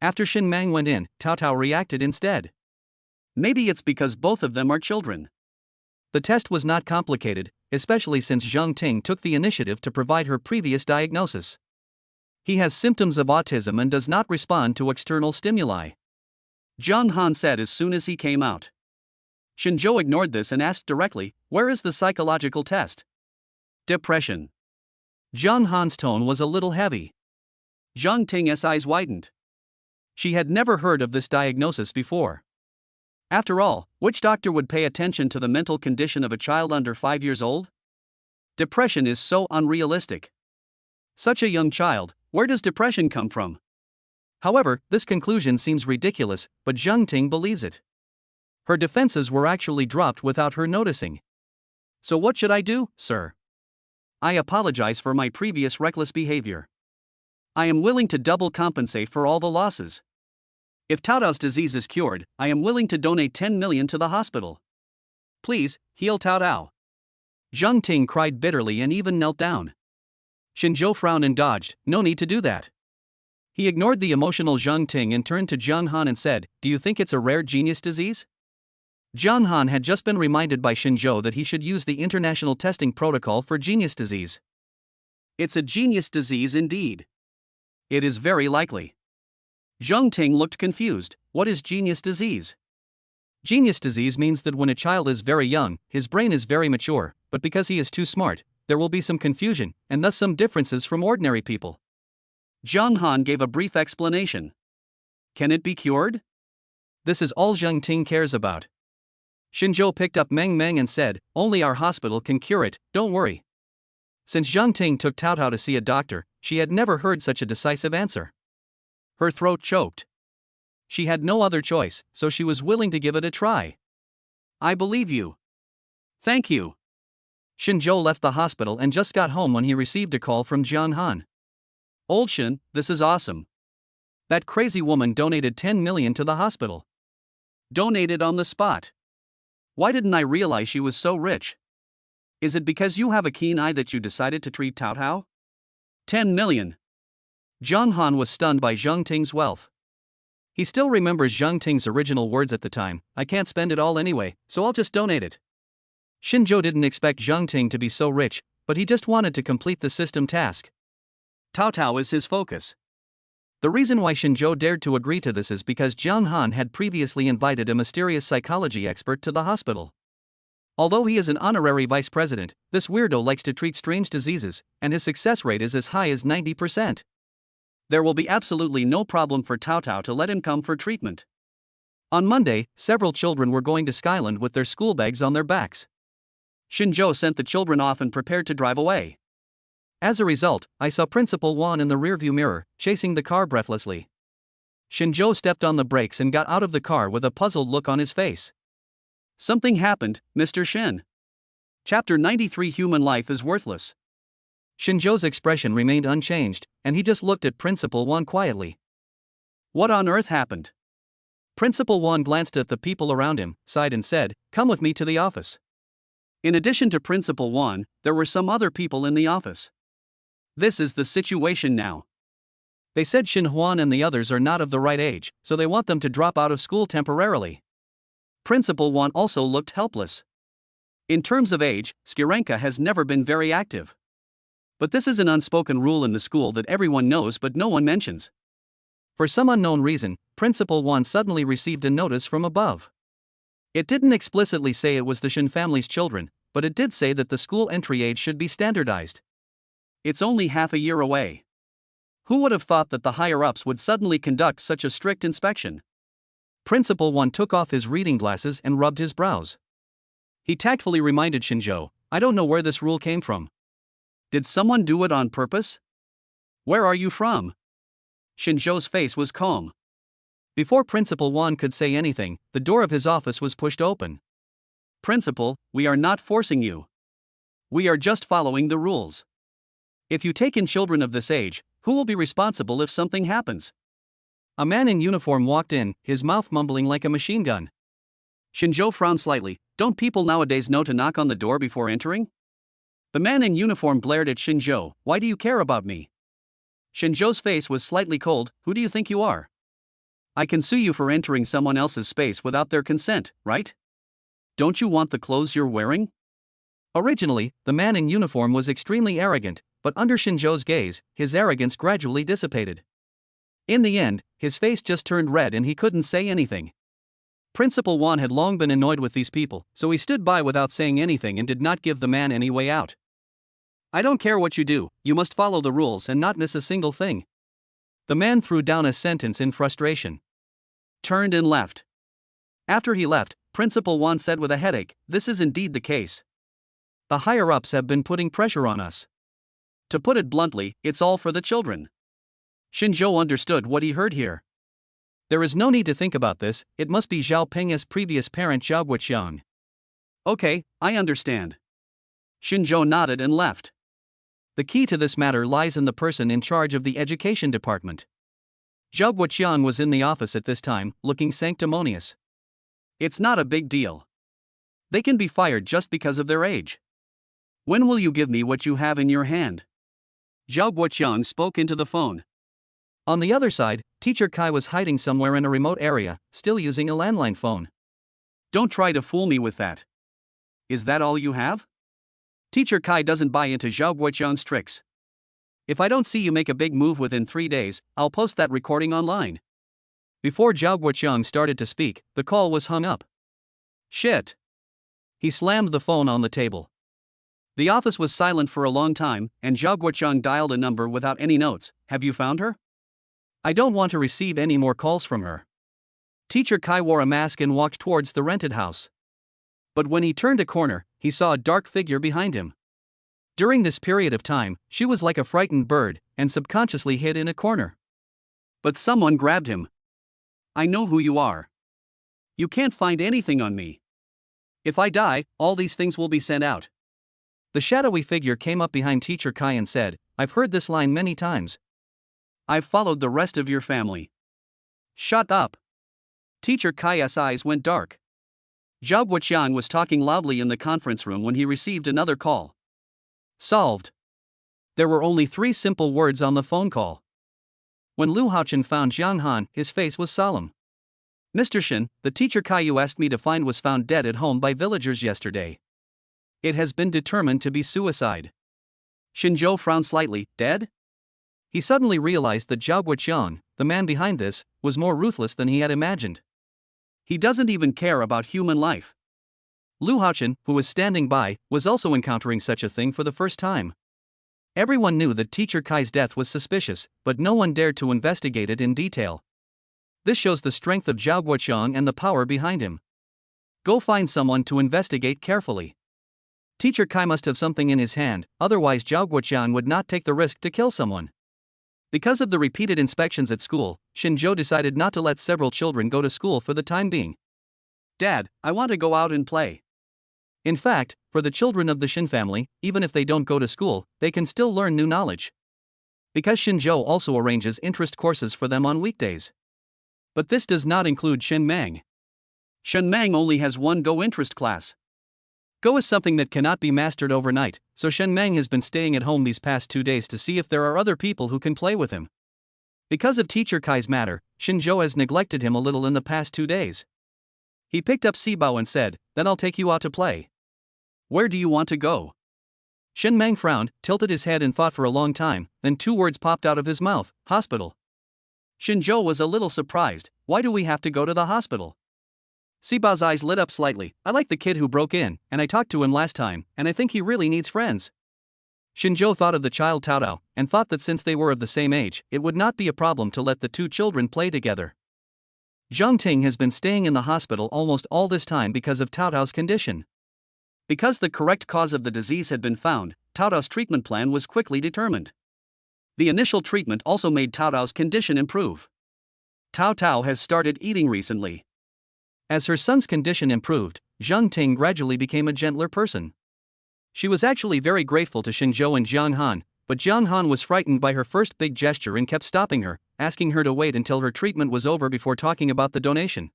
A: After Shen Mang went in, Cao Tao reacted instead.
B: Maybe it's because both of them are children.
A: The test was not complicated, especially since Zhang Ting took the initiative to provide her previous diagnosis. He has symptoms of autism and does not respond to external stimuli.
B: Jiang Han said as soon as he came out. Xinzhou ignored this and asked directly, where is the psychological test? Depression.
A: Jiang Han's tone was a little heavy.
B: Zhang Ting's eyes widened. She had never heard of this diagnosis before. After all, which doctor would pay attention to the mental condition of a child under 5 years old? Depression is so unrealistic. Such a young child, where does depression come from?
A: However, this conclusion seems ridiculous, but Zhang Ting believes it. Her defenses were actually dropped without her noticing.
B: So what should I do, sir? I apologize for my previous reckless behavior. I am willing to double compensate for all the losses. If Cao Tao's disease is cured, I am willing to donate 10 million to the hospital. Please, heal Cao Tao.
A: Zhang Ting cried bitterly and even knelt down. Xinzhou frowned and dodged, no need to do that. He ignored the emotional Zhang Ting and turned to Jiang Han and said, do you think it's a rare genius disease? Jiang Han had just been reminded by Xinzhou that he should use the international testing protocol for genius disease.
B: It's a genius disease indeed. It is very likely. Zhang Ting looked confused. What is genius disease?
A: Genius disease means that when a child is very young, his brain is very mature, but because he is too smart, there will be some confusion, and thus some differences from ordinary people.
B: Jiang Han gave a brief explanation. Can it be cured?
A: This is all Zhang Ting cares about. Xinzhou picked up Meng Meng and said, only our hospital can cure it, don't worry. Since Zhang Ting took Cao Tao to see a doctor, she had never heard such a decisive answer. Her throat choked. She had no other choice, so she was willing to give it a try.
B: I believe you. Thank you.
A: Xinzhou left the hospital and just got home when he received a call from Jiang Han.
B: Old Shen, this is awesome.
A: That crazy woman donated 10 million to the hospital.
B: Donated on the spot. Why didn't I realize she was so rich? Is it because you have a keen eye that you decided to treat Cao Tao? 10 million.
A: Jiang Han was stunned by Zhang Ting's wealth. He still remembers Zhang Ting's original words at the time, I can't spend it all anyway, so I'll just donate it. Xinzhou didn't expect Zhang Ting to be so rich, but he just wanted to complete the system task.
B: Cao Tao is his focus.
A: The reason why Xinzhou dared to agree to this is because Jiang Han had previously invited a mysterious psychology expert to the hospital. Although he is an honorary vice president, this weirdo likes to treat strange diseases, and his success rate is as high as 90%.
B: There will be absolutely no problem for Cao Tao to let him come for treatment.
A: On Monday, several children were going to Skyland with their school bags on their backs.
B: Xinzhou sent the children off and prepared to drive away.
A: As a result, I saw Principal Wan in the rearview mirror, chasing the car breathlessly. Xinzhou stepped on the brakes and got out of the car with a puzzled look on his face.
B: Something happened, Mr. Shen. Chapter 93 Human life is worthless.
A: Shinzhou's expression remained unchanged, and he just looked at Principal Wan quietly.
B: What on earth happened?
A: Principal Wan glanced at the people around him, sighed and said, "Come with me to the office."
B: In addition to Principal Wan, there were some other people in the office. This is the situation now.
A: They said Shin Huan and the others are not of the right age, so they want them to drop out of school temporarily.
B: Principal Wan also looked helpless. In terms of age, Skirenka has never been very active. But this is an unspoken rule in the school that everyone knows but no one mentions.
A: For some unknown reason, Principal Wan suddenly received a notice from above. It didn't explicitly say it was the Shin family's children, but it did say that the school entry age should be standardized.
B: It's only half a year away. Who would have thought that the higher-ups would suddenly conduct such a strict inspection?
A: Principal Wan took off his reading glasses and rubbed his brows. He tactfully reminded Shinzhou, "I don't know where this rule came from."
B: Did someone do it on purpose? Where are you from? Shinzhou's face was calm.
A: Before Principal Wan could say anything, the door of his office was pushed open.
B: Principal, we are not forcing you. We are just following the rules. If you take in children of this age, who will be responsible if something happens?
A: A man in uniform walked in, his mouth mumbling like a machine gun.
B: Shinzhou frowned slightly. Don't people nowadays know to knock on the door before entering? The man in uniform glared at Shinzhou. Why do you care about me? Shinzhou's face was slightly cold. Who do you think you are? I can sue you for entering someone else's space without their consent, right? Don't you want the clothes you're wearing?
A: Originally, the man in uniform was extremely arrogant, but under Shinzhou's gaze, his arrogance gradually dissipated. In the end, his face just turned red and he couldn't say anything. Principal Wan had long been annoyed with these people, so he stood by without saying anything and did not give the man any way out.
B: I don't care what you do, you must follow the rules and not miss a single thing.
A: The man threw down a sentence in frustration.
B: Turned and left. After he left, Principal Wan said with a headache, "This is indeed the case.
A: The higher-ups have been putting pressure on us.
B: To put it bluntly, it's all for the children." Shinzhou understood what he heard here.
A: There is no need to think about this, it must be Zhao Peng's previous parent Zhao Guoqiang.
B: Okay, I understand. Shinzhou nodded and left.
A: The key to this matter lies in the person in charge of the education department. Zhao Guoqiang was in the office at this time, looking sanctimonious.
B: It's not a big deal. They can be fired just because of their age. When will you give me what you have in your hand? Zhao Guoqiang spoke into the phone.
A: On the other side, Teacher Kai was hiding somewhere in a remote area, still using a landline phone.
B: Don't try to fool me with that. Is that all you have? Teacher Kai doesn't buy into Zhao Guoqiang's tricks. If I don't see you make a big move within 3 days, I'll post that recording online.
A: Before Zhao Guoqiang started to speak, the call was hung up.
B: Shit.
A: He slammed the phone on the table.
B: The office was silent for a long time, and Zhao Guoqiang dialed a number without any notes. Have you found her?
A: I don't want to receive any more calls from her. Teacher Kai wore a mask and walked towards the rented house. But when he turned a corner, he saw a dark figure behind him. During this period of time, she was like a frightened bird, and subconsciously hid in a corner.
B: But someone grabbed him. I know who you are. You can't find anything on me. If I die, all these things will be sent out.
A: The shadowy figure came up behind Teacher Kai and said, I've heard this line many times.
B: I've followed the rest of your family. Shut up. Teacher Kai's eyes went dark. Zhao Guoqiang was talking loudly in the conference room when he received another call.
A: Solved. There were only 3 simple words on the phone call. When Lu Haochen found Jiang Han, his face was solemn. Mr. Shin, the teacher Kai you asked me to find was found dead at home by villagers yesterday. It has been determined to be suicide.
B: Shinzhou frowned slightly. Dead?
A: He suddenly realized that Zhao Guoqiang, the man behind this, was more ruthless than he had imagined.
B: He doesn't even care about human life.
A: Lu Haochen, who was standing by, was also encountering such a thing for the first time. Everyone knew that Teacher Kai's death was suspicious, but no one dared to investigate it in detail. This shows the strength of Zhao Guoqiang and the power behind him. Go find someone to investigate carefully. Teacher Kai must have something in his hand, otherwise Zhao Guoqiang would not take the risk to kill someone. Because of the repeated inspections at school, Shinzhou decided not to let several children go to school for the time being.
B: Dad, I want to go out and play.
A: In fact, for the children of the Shin family, even if they don't go to school, they can still learn new knowledge. Because Shinjo also arranges interest courses for them on weekdays. But this does not include Shin Mang. Shin Mang only has one Go interest class. Go is something that cannot be mastered overnight, so Shin Mang has been staying at home these past 2 days to see if there are other people who can play with him. Because of Teacher Kai's matter, Shinjo has neglected him a little in the past 2 days. He picked up Sibao and said, "Then I'll take you out to play." "Where do you want to go?" Shin Mang frowned, tilted his head and thought for a long time, then 2 words popped out of his mouth: hospital. Shinjo was a little surprised. Why do we have to go to the hospital? Sibao's eyes lit up slightly. I like the kid who broke in, and I talked to him last time, and I think he really needs friends. Shinjo thought of the child Taotao, and thought that since they were of the same age, it would not be a problem to let the 2 children play together. Zhang Ting has been staying in the hospital almost all this time because of Taotao's condition. Because the correct cause of the disease had been found, Taotao's treatment plan was quickly determined. The initial treatment also made Taotao's condition improve. Taotao has started eating recently. As her son's condition improved, Zhang Ting gradually became a gentler person. She was actually very grateful to Shinjo and Jiang Han, but Jiang Han was frightened by her first big gesture and kept stopping her, asking her to wait until her treatment was over before talking about the donation.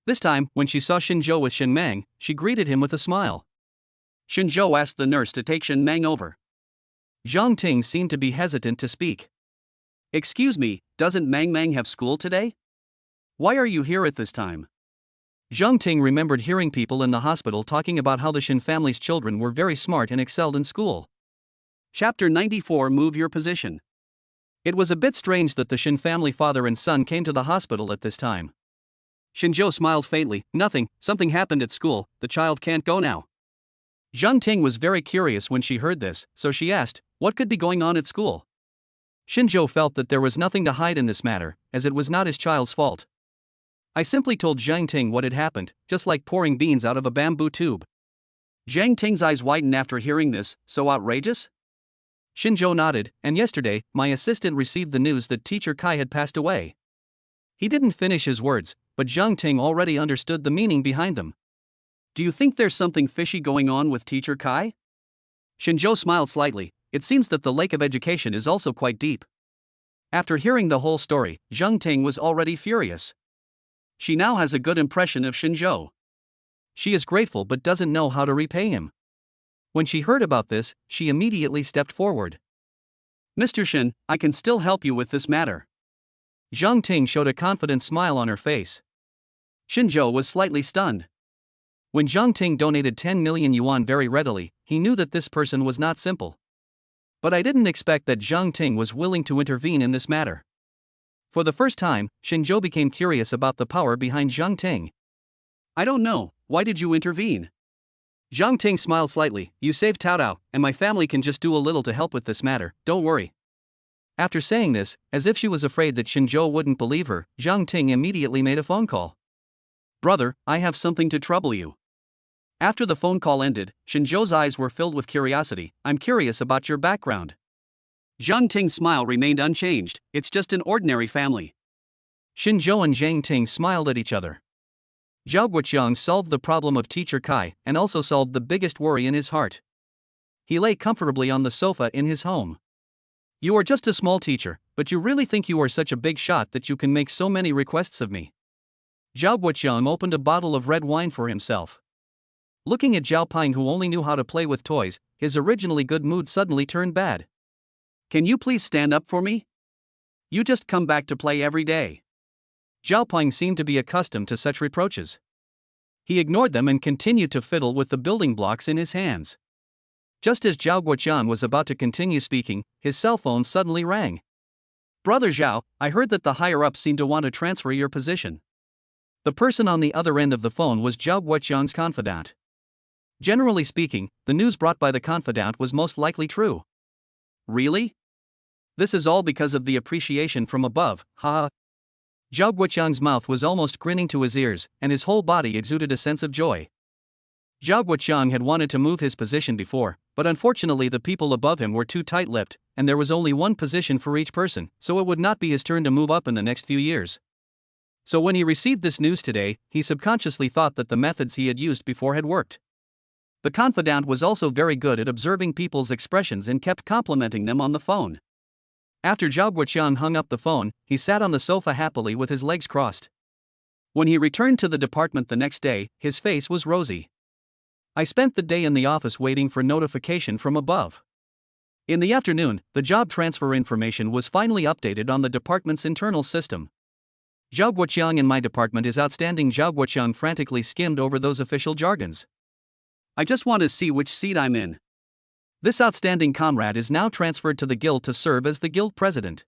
A: This time, when she saw Shinjo with Shin Mang, she greeted him with a smile. Shinjo asked the nurse to take Shin Mang over. Zhang Ting seemed to be hesitant to speak. "Excuse me, doesn't Mang Mang have school today? Why are you here at this time?" Zhang Ting remembered hearing people in the hospital talking about how the Shin family's children were very smart and excelled in school. Chapter 94 Move Your Position. It was a bit strange that the Shin family father and son came to the hospital at this time. Shinjo smiled faintly. "Nothing, something happened at school, the child can't go now." Zhang Ting was very curious when she heard this, so she asked, what could be going on at school? Shinjo felt that there was nothing to hide in this matter, as it was not his child's fault. "I simply told Zhang Ting what had happened, just like pouring beans out of a bamboo tube." Zhang Ting's eyes widened after hearing this. "So outrageous?" Shinjo nodded, "And yesterday, my assistant received the news that Teacher Kai had passed away." He didn't finish his words, but Zhang Ting already understood the meaning behind them. "Do you think there's something fishy going on with Teacher Kai?" Shinjo smiled slightly. It seems that the lake of education is also quite deep. After hearing the whole story, Zhang Ting was already furious. She now has a good impression of Shinjo. She is grateful but doesn't know how to repay him. When she heard about this, she immediately stepped forward. "Mr. Shin, I can still help you with this matter." Zhang Ting showed a confident smile on her face. Shinjo was slightly stunned. When Zhang Ting donated 10 million yuan very readily, he knew that this person was not simple. But I didn't expect that Zhang Ting was willing to intervene in this matter. For the first time, Shinjo became curious about the power behind Zhang Ting. "I don't know, why did you intervene?" Zhang Ting smiled slightly. "You saved Taotao, and my family can just do a little to help with this matter, don't worry." After saying this, as if she was afraid that Shinjo wouldn't believe her, Zhang Ting immediately made a phone call. "Brother, I have something to trouble you." After the phone call ended, Shinjo's eyes were filled with curiosity. "I'm curious about your background." Zhang Ting's smile remained unchanged. "It's just an ordinary family." Shinjo and Zhang Ting smiled at each other. Zhao Guoqiang solved the problem of Teacher Kai and also solved the biggest worry in his heart. He lay comfortably on the sofa in his home. "You are just a small teacher, but you really think you are such a big shot that you can make so many requests of me." Zhao Guoqiang opened a bottle of red wine for himself. Looking at Zhao Ping, who only knew how to play with toys, his originally good mood suddenly turned bad. "Can you please stand up for me? You just come back to play every day." Zhao Ping seemed to be accustomed to such reproaches. He ignored them and continued to fiddle with the building blocks in his hands. Just as Zhao Guoqiang was about to continue speaking, his cell phone suddenly rang. "Brother Zhao, I heard that the higher-ups seem to want to transfer your position." The person on the other end of the phone was Zhao Guoqiang's confidant. Generally speaking, the news brought by the confidant was most likely true. "Really? This is all because of the appreciation from above, haha." Zhao Guoqiang's mouth was almost grinning to his ears, and his whole body exuded a sense of joy. Zhao Guoqiang had wanted to move his position before, but unfortunately the people above him were too tight-lipped, and there was only one position for each person, so it would not be his turn to move up in the next few years. So when he received this news today, he subconsciously thought that the methods he had used before had worked.
B: The confidant was also very good at observing people's expressions and kept complimenting them on the phone. After Zhao Guoqiang hung up the phone, he sat on the sofa happily with his legs crossed. When he returned to the department the next day, his face was rosy. I spent the day in the office waiting for notification from above. In the afternoon, the job transfer information was finally updated on the department's internal system. Zhao Guoqiang in my department is outstanding. Zhao Guoqiang frantically skimmed over those official jargons. I just want to see which seat I'm in. This outstanding comrade is now transferred to the guild to serve as the guild president.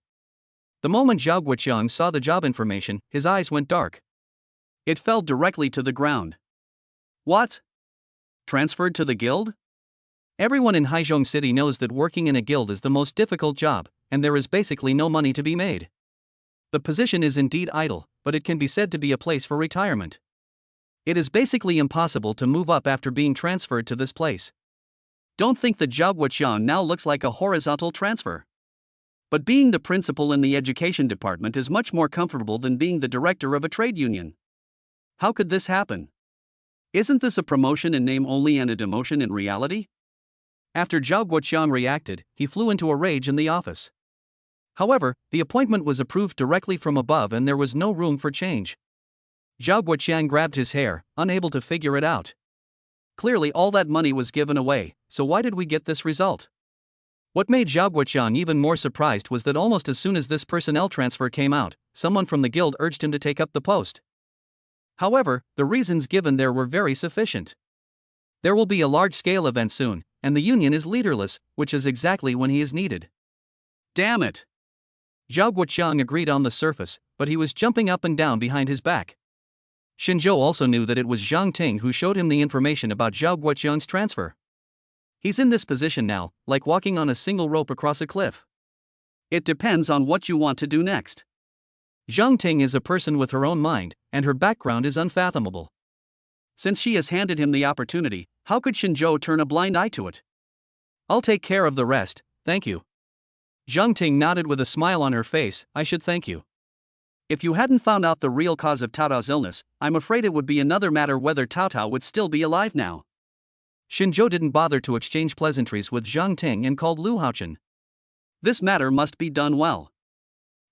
B: The moment Zhao Guoqiang saw the job information, his eyes went dark. It fell directly to the ground. What? Transferred to the guild? Everyone in Haizhong City knows that working in a guild is the most difficult job, and there is basically no money to be made. The position is indeed idle, but it can be said to be a place for retirement. It is basically impossible to move up after being transferred to this place. Don't think that Zhao Guoqiang now looks like a horizontal transfer. But being the principal in the education department is much more comfortable than being the director of a trade union. How could this happen? Isn't this a promotion in name only and a demotion in reality? After Zhao Guoqiang reacted, he flew into a rage in the office. However, the appointment was approved directly from above and there was no room for change. Zhao Guoqiang grabbed his hair, unable to figure it out. Clearly all that money was given away, so why did we get this result? What made Zhao Guoqiang even more surprised was that almost as soon as this personnel transfer came out, someone from the guild urged him to take up the post. However, the reasons given there were very sufficient. There will be a large-scale event soon, and the union is leaderless, which is exactly when he is needed. Damn it! Zhao Guoqiang agreed on the surface, but he was jumping up and down behind his back. Xinzhou also knew that it was Zhang Ting who showed him the information about Zhao Guoqiang's transfer. He's in this position now, like walking on a single rope across a cliff. It depends on what you want to do next. Zhang Ting is a person with her own mind, and her background is unfathomable. Since she has handed him the opportunity, how could Xinzhou turn a blind eye to it? I'll take care of the rest, thank you. Zhang Ting nodded with a smile on her face. I should thank you. If you hadn't found out the real cause of Tao Tao's illness, I'm afraid it would be another matter whether Tao Tao would still be alive now. Xinzhou didn't bother to exchange pleasantries with Zhang Ting and called Lu Haochen. This matter must be done well.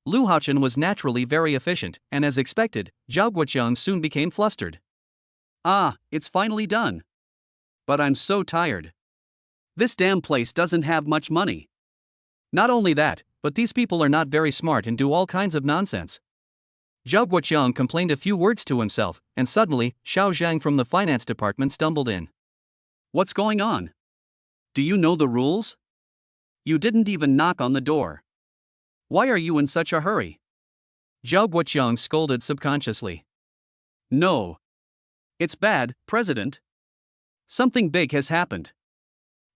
B: Lu Haochen was naturally very efficient, and as expected, Zhao Guoqiang soon became flustered. Ah, it's finally done. But I'm so tired. This damn place doesn't have much money. Not only that, but these people are not very smart and do all kinds of nonsense. Zhao Guoqiang complained a few words to himself, and suddenly, Xiao Zhang from the finance department stumbled in. What's going on? Do you know the rules? You didn't even knock on the door. Why are you in such a hurry? Zhao Guoqiang scolded subconsciously. No. It's bad, President. Something big has happened.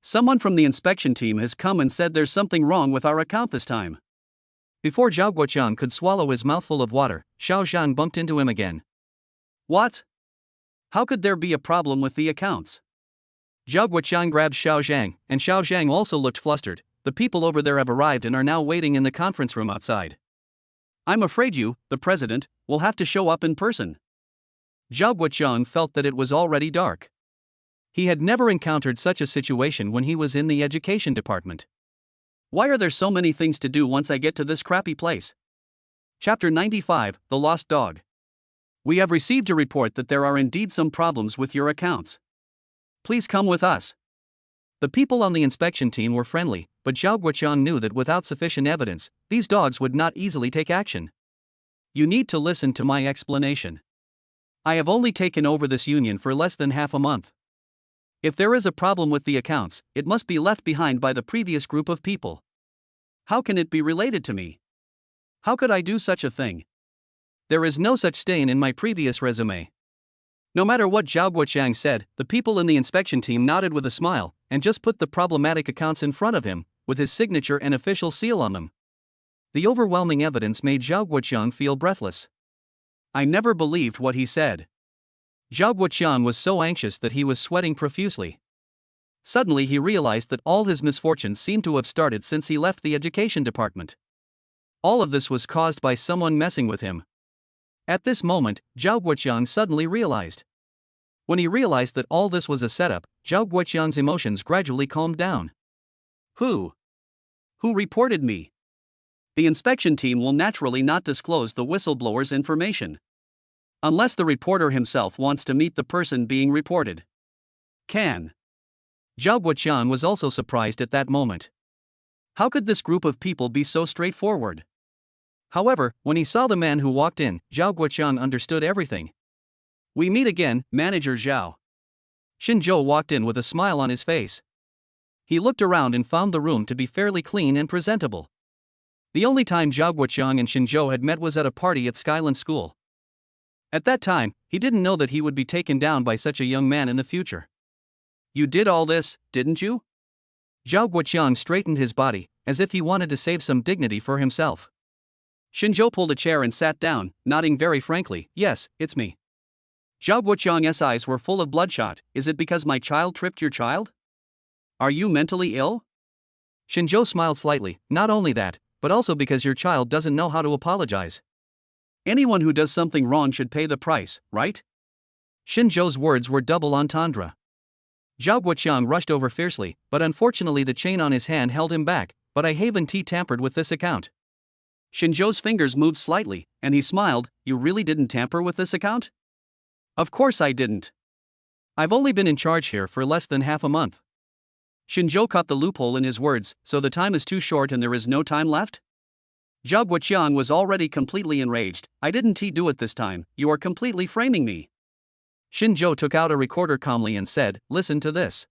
B: Someone from the inspection team has come and said there's something wrong with our account this time. Before Zhao Guoqiang could swallow his mouthful of water, Xiao Zhang bumped into him again. What? How could there be a problem with the accounts? Zhao Guoqiang grabbed Xiao Zhang, and Xiao Zhang also looked flustered. The people over there have arrived and are now waiting in the conference room outside. I'm afraid you, the president, will have to show up in person. Zhao Guoqiang felt that it was already dark. He had never encountered such a situation when he was in the education department. Why are there so many things to do once I get to this crappy place? Chapter 95, The Lost Dog. We have received a report that there are indeed some problems with your accounts. Please come with us. The people on the inspection team were friendly, but Zhao Guoqiang knew that without sufficient evidence, these dogs would not easily take action. You need to listen to my explanation. I have only taken over this union for less than half a month. If there is a problem with the accounts, it must be left behind by the previous group of people. How can it be related to me? How could I do such a thing? There is no such stain in my previous resume. No matter what Zhao Guoqiang said, the people in the inspection team nodded with a smile, and just put the problematic accounts in front of him, with his signature and official seal on them. The overwhelming evidence made Zhao Guoqiang feel breathless. I never believed what he said. Zhao Guoqiang was so anxious that he was sweating profusely. Suddenly he realized that all his misfortunes seemed to have started since he left the education department. All of this was caused by someone messing with him. At this moment, Zhao Guoqiang suddenly realized.
A: When he realized that all this was a setup, Zhao Guoqiang's emotions gradually calmed down.
B: Who? Who reported me? The inspection team will naturally not disclose the whistleblower's information. Unless the reporter himself wants to meet the person being reported. Can.
A: Zhao Guoqiang was also surprised at that moment. How could this group of people be so straightforward? However, when he saw the man who walked in, Zhao Guoqiang understood everything.
B: We meet again, Manager Zhao.
A: Xinzhou walked in with a smile on his face. He looked around and found the room to be fairly clean and presentable. The only time Zhao Guoqiang and Xinzhou had met was at a party at Skyland School. At that time, he didn't know that he would be taken down by such a young man in the future.
B: You did all this, didn't you?
A: Zhao Guoqiang straightened his body, as if he wanted to save some dignity for himself.
B: Xinzhou pulled a chair and sat down, nodding very frankly, yes, it's me. Zhao Guoqiang's eyes were full of bloodshot. Is it because my child tripped your child? Are you mentally ill?
A: Xinzhou smiled slightly. Not only that, but also because your child doesn't know how to apologize.
B: Anyone who does something wrong should pay the price, right?
A: Xinzhou's words were double entendre. Zhao Guoqiang rushed over fiercely, but unfortunately the chain on his hand held him back. But I haven't tampered with this account.
B: Xinzhou's fingers moved slightly, and he smiled. You really didn't tamper with this account?
A: Of course I didn't. I've only been in charge here for less than half a month.
B: Xinzhou caught the loophole in his words. So the time is too short and there is no time left? Zhao Guoqiang was already completely enraged. I didn't do it this time, you are completely framing me.
A: Xinzhou took out a recorder calmly and said, listen to this.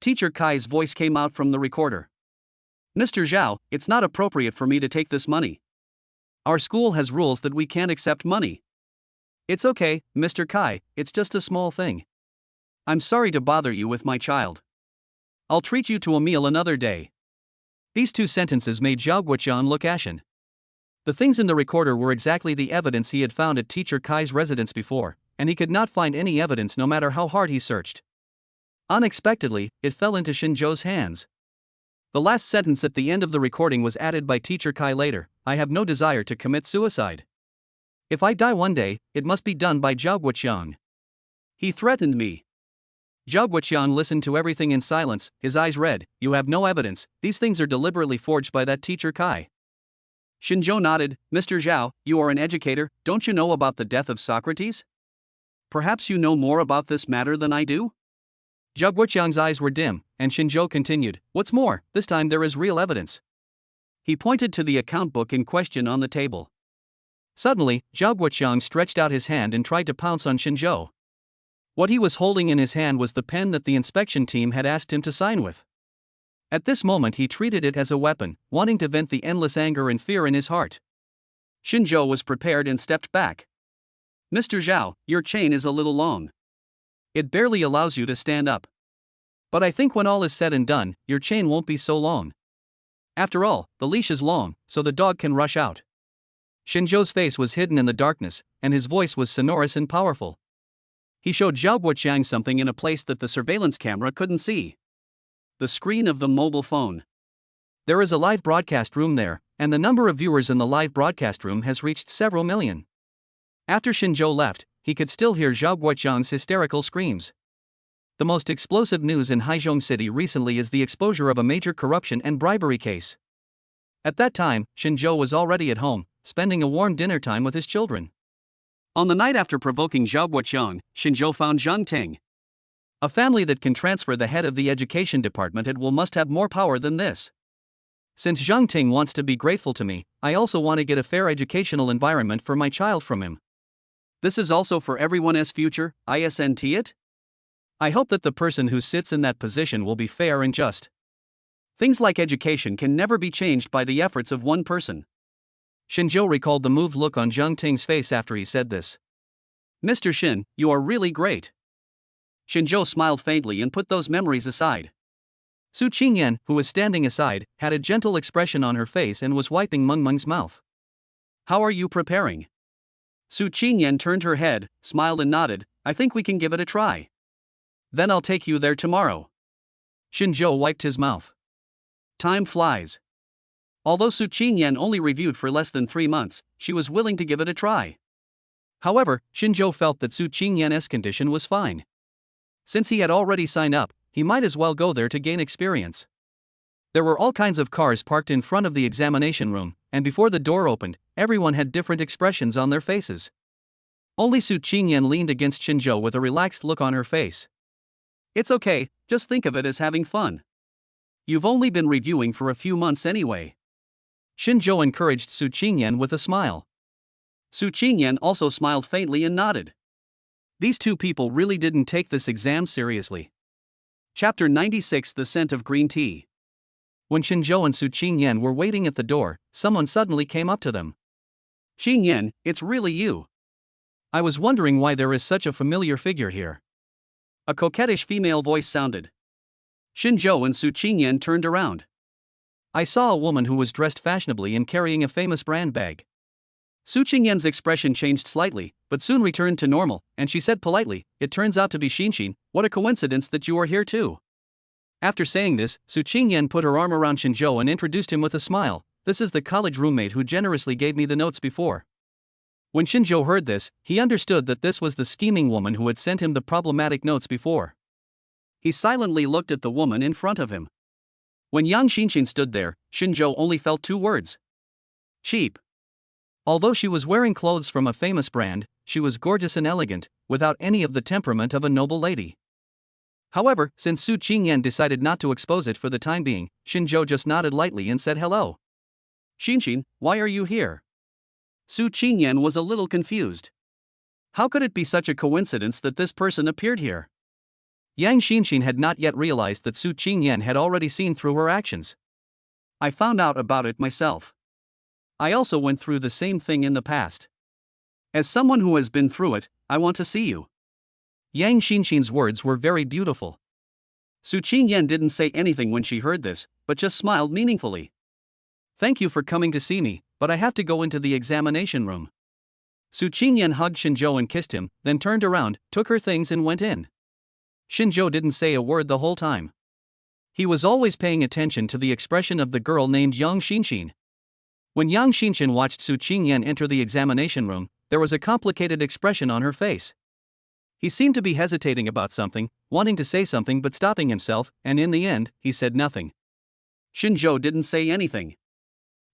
B: Teacher Kai's voice came out from the recorder. Mr. Zhao, it's not appropriate for me to take this money. Our school has rules that we can't accept money.
A: It's okay, Mr. Kai, it's just a small thing.
B: I'm sorry to bother you with my child. I'll treat you to a meal another day.
A: These two sentences made Zhao Guoqiang look ashen. The things in the recorder were exactly the evidence he had found at Teacher Kai's residence before, and he could not find any evidence no matter how hard he searched. Unexpectedly, it fell into Xinzhou's hands. The last sentence at the end of the recording was added by Teacher Kai later. I have no desire to commit suicide. If I die one day, it must be done by Zhao Guoqiang.
B: He threatened me.
A: Zhao Guoqiang listened to everything in silence, his eyes red. You have no evidence, these things are deliberately forged by that Teacher Kai.
B: Xinzhou nodded. Mr. Zhao, you are an educator, don't you know about the death of Socrates? Perhaps you know more about this matter than I do?
A: Zhao Guoqiang's eyes were dim, and Xinzhou continued, what's more, this time there is real evidence.
B: He pointed to the account book in question on the table.
A: Suddenly, Zhao Guoqiang stretched out his hand and tried to pounce on Xinzhou. What he was holding in his hand was the pen that the inspection team had asked him to sign with. At this moment he treated it as a weapon, wanting to vent the endless anger and fear in his heart.
B: Xinzhou was prepared and stepped back. Mr. Zhao, your chain is a little long. It barely allows you to stand up.
A: But I think when all is said and done, your chain won't be so long. After all, the leash is long, so the dog can rush out. Xinzhou's face was hidden in the darkness, and his voice was sonorous and powerful. He showed Zhao Guoqiang something in a place that the surveillance camera couldn't see. The screen of the mobile phone. There is a live broadcast room there, and the number of viewers in the live broadcast room has reached several million. After Xinzhou left, he could still hear Zhao Guoqiang's hysterical screams. The most explosive news in Haizhong City recently is the exposure of a major corruption and bribery case. At that time, Xinzhou was already at home, spending a warm dinner time with his children.
B: On the night after provoking Zhao Guoqiang, Xinzhou found Zhang Ting.
A: A family that can transfer the head of the education department must have more power than this. Since Zhang Ting wants to be grateful to me, I also want to get a fair educational environment for my child from him.
B: This is also for everyone's future, isn't it?
A: I hope that the person who sits in that position will be fair and just.
B: Things like education can never be changed by the efforts of one person.
A: Xinzhou recalled the moved look on Zhang Ting's face after he said this.
B: Mr. Xin, you are really great. Xinzhou smiled faintly and put those memories aside.
A: Su Qingyan, who was standing aside, had a gentle expression on her face and was wiping Meng Meng's mouth.
B: How are you preparing? Su Qingyan turned her head, smiled and nodded. I think we can give it a try. Then I'll take you there tomorrow.
A: Xinzhou wiped his mouth.
B: Time flies. Although Su Qingyan only reviewed for less than 3 months, she was willing to give it a try.
A: However, Shinjo felt that Su Qingyan's condition was fine. Since he had already signed up, he might as well go there to gain experience. There were all kinds of cars parked in front of the examination room, and before the door opened, everyone had different expressions on their faces. Only Su Qingyan leaned against Shinjo with a relaxed look on her face. It's okay, just think of it as having fun. You've only been reviewing for a few months anyway. Shinjo encouraged Su Qingyan with a smile. Su Qingyan also smiled faintly and nodded. These two people really didn't take this exam seriously. Chapter 96: The Scent of Green Tea. When Shinjo and Su Qingyan were waiting at the door, someone suddenly came up to them. Qingyan, it's really you. I was wondering why there is such a familiar figure here. A coquettish female voice sounded. Shinjo and Su Qingyan turned around. I saw a woman who was dressed fashionably and carrying a famous brand bag. Su Qingyan's expression changed slightly, but soon returned to normal, and she said politely, "It turns out to be Shinshin. What a coincidence that you are here too." After saying this, Su Qingyan put her arm around Shinjo and introduced him with a smile. This is the college roommate who generously gave me the notes before. When Shinjo heard this, he understood that this was the scheming woman who had sent him the problematic notes before. He silently looked at the woman in front of him. When young Shinshin stood there, Shinjo only felt two words. Cheap. Although she was wearing clothes from a famous brand, she was gorgeous and elegant, without any of the temperament of a noble lady. However, since Su Qingyan decided not to expose it for the time being, Shinjo just nodded lightly and said hello. Shinshin, why are you here? Su Qingyan was a little confused. How could it be such a coincidence that this person appeared here? Yang Shinshin had not yet realized that Su Qingyan had already seen through her actions. I found out about it myself. I also went through the same thing in the past. As someone who has been through it, I want to see you. Yang Shinshin's words were very beautiful. Su Qingyan didn't say anything when she heard this, but just smiled meaningfully. Thank you for coming to see me, but I have to go into the examination room. Su Qingyan hugged Shinjo and kissed him, then turned around, took her things and went in. Shinjo didn't say a word the whole time. He was always paying attention to the expression of the girl named Yang Shinshin. When Yang Shinshin watched Su Qingyan enter the examination room, there was a complicated expression on her face. He seemed to be hesitating about something, wanting to say something but stopping himself, and in the end, he said nothing. Shinjo didn't say anything.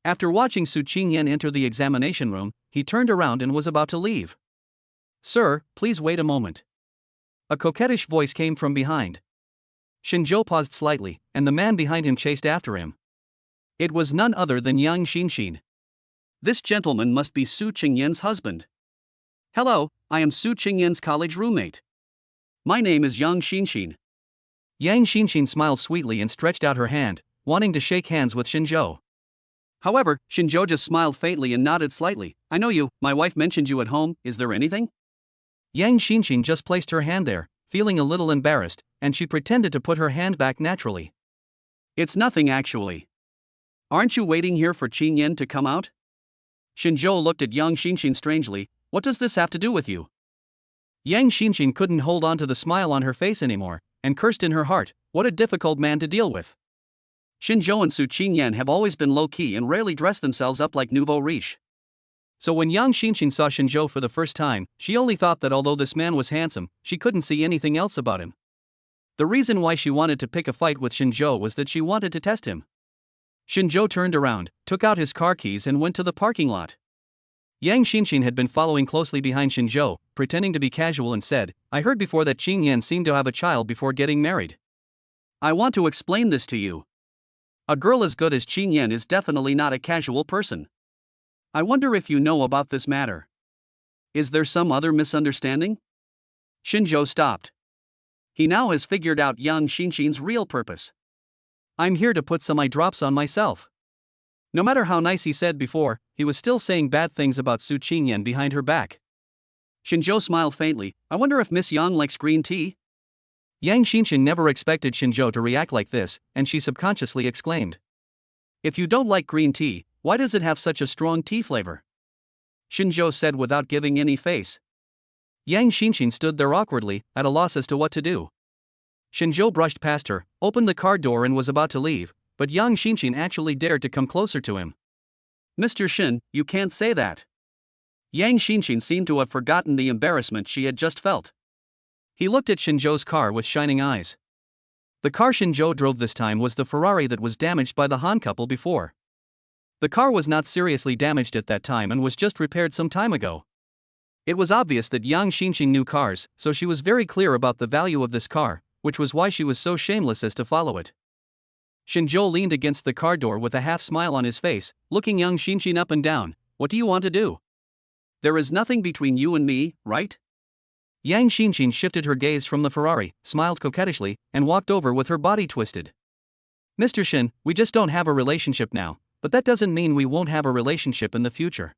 A: After watching Su Qingyan enter the examination room, he turned around and was about to leave. Sir, please wait a moment. A coquettish voice came from behind. Shinjo paused slightly, and the man behind him chased after him. It was none other than Yang Shinshin. This gentleman must be Su Qingyan's husband. Hello, I am Su Qingyan's college roommate. My name is Yang Shinshin. Yang Shinshin smiled sweetly and stretched out her hand, wanting to shake hands with Shinjo. However, Shinjo just smiled faintly and nodded slightly. I know you, my wife mentioned you at home, is there anything? Yang Shinshin just placed her hand there, feeling a little embarrassed, and she pretended to put her hand back naturally. It's nothing actually. Aren't you waiting here for Qingyan to come out? Shinjo looked at Yang Shinshin strangely. What does this have to do with you? Yang Shinshin couldn't hold on to the smile on her face anymore, and cursed in her heart, what a difficult man to deal with. Shinjo and Su Qingyan have always been low-key and rarely dressed themselves up like nouveau riche. So when Yang Shinshin saw Shinjo for the first time, she only thought that although this man was handsome, she couldn't see anything else about him. The reason why she wanted to pick a fight with Shinjo was that she wanted to test him. Shinjo turned around, took out his car keys and went to the parking lot. Yang Shinshin had been following closely behind Shinjo, pretending to be casual and said, I heard before that Qingyan seemed to have a child before getting married. I want to explain this to you. A girl as good as Qingyan is definitely not a casual person. I wonder if you know about this matter. Is there some other misunderstanding? Shinjo stopped. He now has figured out Yang Shinshin's real purpose. I'm here to put some eye drops on myself. No matter how nice he said before, he was still saying bad things about Su Qingyan behind her back. Shinjo smiled faintly. I wonder if Miss Yang likes green tea? Yang Shinshin never expected Shinjo to react like this, and she subconsciously exclaimed. If you don't like green tea, why does it have such a strong tea flavor? Shinjo said without giving any face. Yang Shinshin stood there awkwardly, at a loss as to what to do. Shinjo brushed past her, opened the car door and was about to leave, but Yang Shinshin actually dared to come closer to him. Mr. Shin, you can't say that.
B: Yang Xinxin seemed to have forgotten the embarrassment she had just felt. He looked at Shinzhou's car with shining eyes. The car Shinzhou drove this time was the Ferrari that was damaged by the Han couple before. The car was not seriously damaged at that time and was just repaired some time ago. It was obvious that Yang Xinxin knew cars, so she was very clear about the value of this car, which was why she was so shameless as to follow it. Shinzhou leaned against the car door with a half smile on his face, looking Yang Xinxin up and down. What do you want to do? There is nothing between you and me, right? Yang Xinxin shifted her gaze from the Ferrari, smiled coquettishly, and walked over with her body twisted. Mr. Shin, we just don't have a relationship now, but that doesn't mean we won't have a relationship in the future.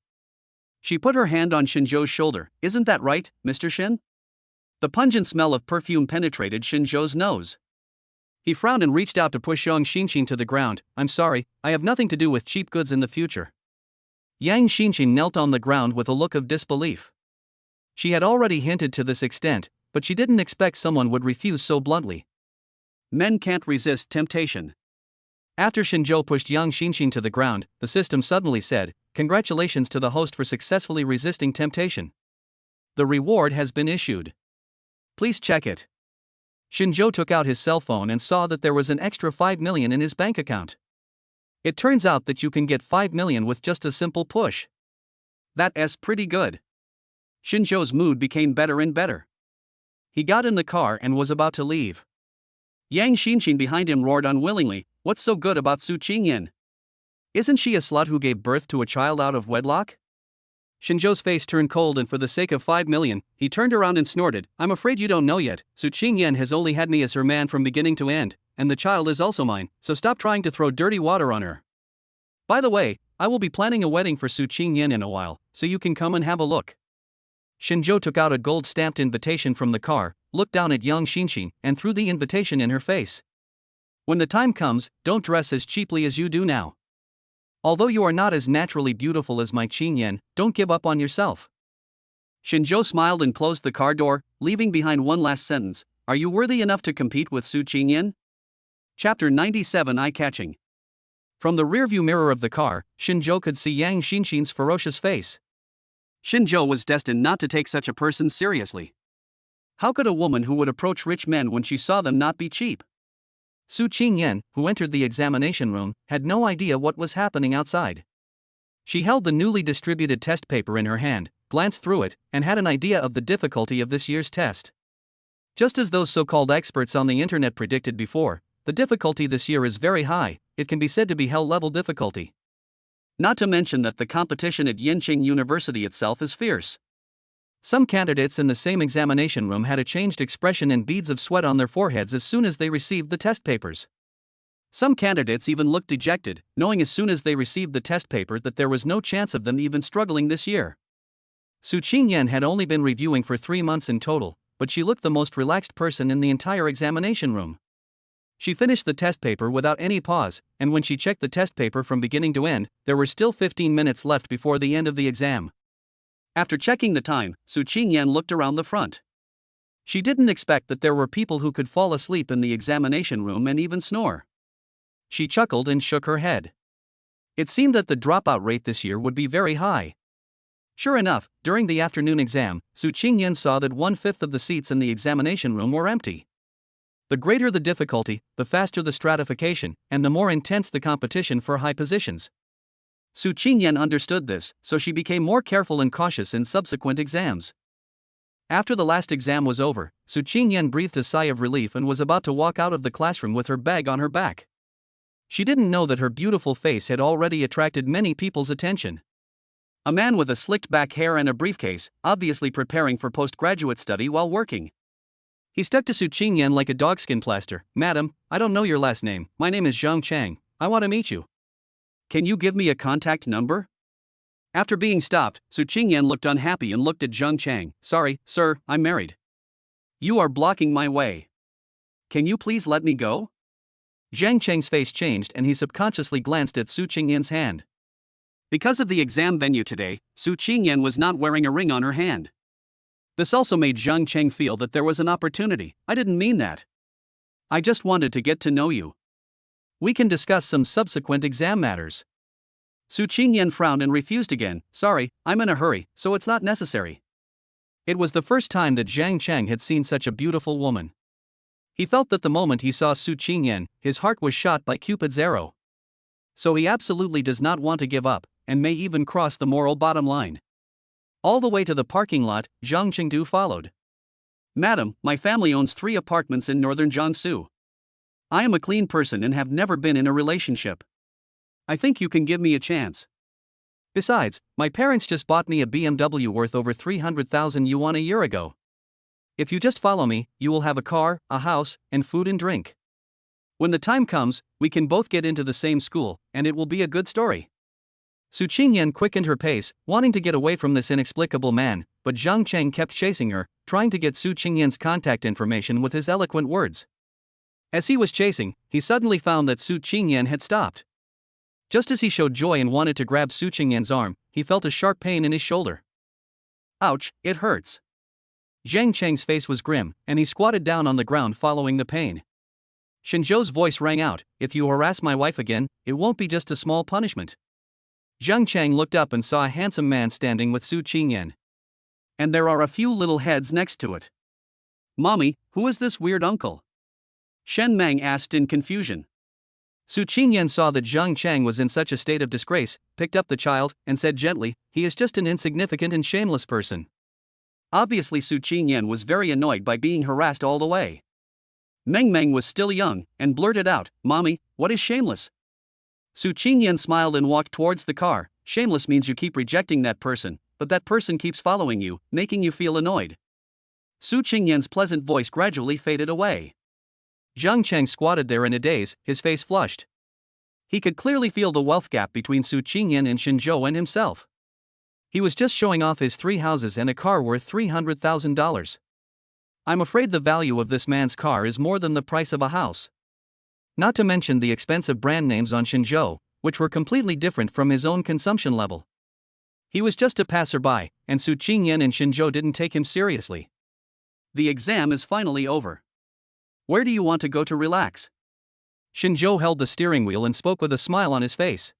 B: She put her hand on Shinzhou's shoulder. Isn't that right, Mr. Shin? The pungent smell of perfume penetrated Shinzhou's nose. He frowned and reached out to push Yang Xinxin to the ground. I'm sorry, I have nothing to do with cheap goods in the future. Yang Xinxin knelt on the ground with a look of disbelief. She had already hinted to this extent, but she didn't expect someone would refuse so bluntly. Men can't resist temptation. After Shinzhou pushed Yang Xinxin to the ground, the system suddenly said, "Congratulations to the host for successfully resisting temptation. The reward has been issued. Please check it." Shinzhou took out his cell phone and saw that there was an extra 5 million in his bank account. It turns out that you can get 5 million with just a simple push. That's pretty good. Shinzhou's mood became better and better. He got in the car and was about to leave. Yang Xinxin behind him roared unwillingly, "What's so good about Su Qingyan? Isn't she a slut who gave birth to a child out of wedlock?" Shinzhou's face turned cold and for the sake of 5 million, he turned around and snorted, "I'm afraid you don't know yet, Su Qingyan has only had me as her man from beginning to end, and the child is also mine, so stop trying to throw dirty water on her. By the way, I will be planning a wedding for Su Qingyan in a while, so you can come and have a look." Shinzhou took out a gold-stamped invitation from the car, looked down at Yang Xinxin, and threw the invitation in her face. "When the time comes, don't dress as cheaply as you do now. Although you are not as naturally beautiful as my Qingyan, don't give up on yourself." Shinzhou smiled and closed the car door, leaving behind one last sentence, "Are you worthy enough to compete with Su Qingyan?" Chapter 97 Eye-Catching. From the rearview mirror of the car, Shinzhou could see Yang Xinxin's ferocious face. Shinzhou was destined not to take such a person seriously. How could a woman who would approach rich men when she saw them not be cheap? Su Qingyan, who entered the examination room, had no idea what was happening outside. She held the newly distributed test paper in her hand, glanced through it, and had an idea of the difficulty of this year's test. Just as those so-called experts on the internet predicted before, the difficulty this year is very high. It can be said to be hell-level difficulty. Not to mention that the competition at Yenching University itself is fierce. Some candidates in the same examination room had a changed expression and beads of sweat on their foreheads as soon as they received the test papers. Some candidates even looked dejected, knowing as soon as they received the test paper that there was no chance of them even struggling this year. Su Qingyan had only been reviewing for 3 months in total, but she looked the most relaxed person in the entire examination room. She finished the test paper without any pause, and when she checked the test paper from beginning to end, there were still 15 minutes left before the end of the exam. After checking the time, Su Qingyan looked around the front. She didn't expect that there were people who could fall asleep in the examination room and even snore. She chuckled and shook her head. It seemed that the dropout rate this year would be very high. Sure enough, during the afternoon exam, Su Qingyan saw that 1/5 of the seats in the examination room were empty. The greater the difficulty, the faster the stratification, and the more intense the competition for high positions. Su Qingyan understood this, so she became more careful and cautious in subsequent exams. After the last exam was over, Su Qingyan breathed a sigh of relief and was about to walk out of the classroom with her bag on her back. She didn't know that her beautiful face had already attracted many people's attention. A man with a slicked back hair and a briefcase, obviously preparing for postgraduate study while working. He stuck to Su Qingyan like a dogskin plaster. "Madam, I don't know your last name. My name is Zhang Chang. I want to meet you. Can you give me a contact number?" After being stopped, Su Qingyan looked unhappy and looked at Zhang Chang. "Sorry, sir, I'm married. You are blocking my way. Can you please let me go?" Zhang Chang's face changed and he subconsciously glanced at Su Qingyan's hand. Because of the exam venue today, Su Qingyan was not wearing a ring on her hand. This also made Zhang Cheng feel that there was an opportunity. "I didn't mean that. I just wanted to get to know you. We can discuss some subsequent exam matters." Su Qingyan frowned and refused again. Sorry, I'm in a hurry, so it's not necessary.
A: It was the first time that Zhang Chang had seen such a beautiful woman. He felt that the moment he saw Su Qingyan, his heart was shot by Cupid's arrow. So he absolutely does not want to give up, and may even cross the moral bottom line. All the way to the parking lot, Zhang Chengdu followed. Madam, my family owns 3 apartments in northern Jiangsu. I am a clean person and have never been in a relationship. I think you can give me a chance. Besides, my parents just bought me a BMW worth over 300,000 yuan a year ago. If you just follow me, you will have a car, a house, and food and drink. When the time comes, we can both get into the same school, and it will be a good story. Su Qingyan quickened her pace, wanting to get away from this inexplicable man, but Zhang Cheng kept chasing her, trying to get Su Qingyan's contact information with his eloquent words. As he was chasing, he suddenly found that Su Qingyan had stopped. Just as he showed joy and wanted to grab Su Qingyan's arm, he felt a sharp pain in his shoulder. Ouch, it hurts. Zhang Cheng's face was grim, and he squatted down on the ground following the pain. Shinzhou's voice rang out, if you harass my wife again, it won't be just a small punishment. Zhang Cheng looked up and saw a handsome man standing with Su Qingyan. And there are a few little heads next to it. Mommy, who is this weird uncle? Shen Meng asked in confusion. Su Qingyan saw that Zhang Cheng was in such a state of disgrace, picked up the child, and said gently, he is just an insignificant and shameless person. Obviously Su Qingyan was very annoyed by being harassed all the way. Meng was still young, and blurted out, Mommy, what is shameless? Su Qingyan smiled and walked towards the car. Shameless means you keep rejecting that person, but that person keeps following you, making you feel annoyed. Su Qingyan's pleasant voice gradually faded away. Zhang Cheng squatted there in a daze, his face flushed. He could clearly feel the wealth gap between Su Qingyan and Shinzhou and himself. He was just showing off his 3 houses and a car worth $300,000. I'm afraid the value of this man's car is more than the price of a house. Not to mention the expensive brand names on Shinzhou, which were completely different from his own consumption level. He was just a passerby, and Su Qingyan and Shinzhou didn't take him seriously. The exam is finally over. Where do you want to go to relax? Shinzhou held the steering wheel and spoke with a smile on his face.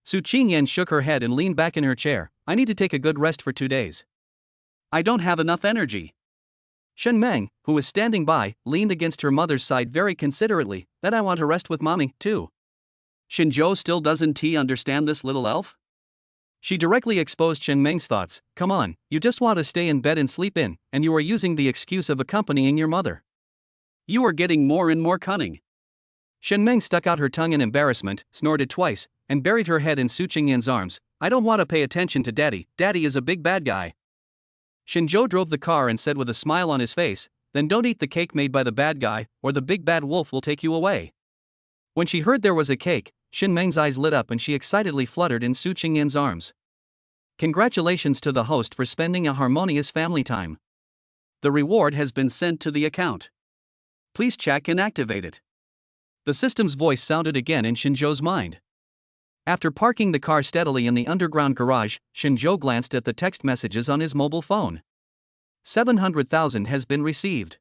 A: Su Qingyan shook her head and leaned back in her chair. I need to take a good rest for 2 days. I don't have enough energy. Shen Meng, who was standing by, leaned against her mother's side very considerately. Then I want to rest with mommy, too. Shinzhou still doesn't understand this little elf? She directly exposed Shen Meng's thoughts. Come on, you just want to stay in bed and sleep in, and you are using the excuse of accompanying your mother. You are getting more and more cunning. Shen Meng stuck out her tongue in embarrassment, snorted twice, and buried her head in Su Qingyan's arms. I don't want to pay attention to Daddy. Daddy is a big bad guy. Shinzhou drove the car and said with a smile on his face, then don't eat the cake made by the bad guy, or the big bad wolf will take you away. When she heard there was a cake, Shen Meng's eyes lit up and she excitedly fluttered in Su Qingyan's arms. Congratulations to the host for spending a harmonious family time. The reward has been sent to the account. Please check and activate it. The system's voice sounded again in Shinzhou's mind. After parking the car steadily in the underground garage, Shinzhou glanced at the text messages on his mobile phone. 700,000 has been received.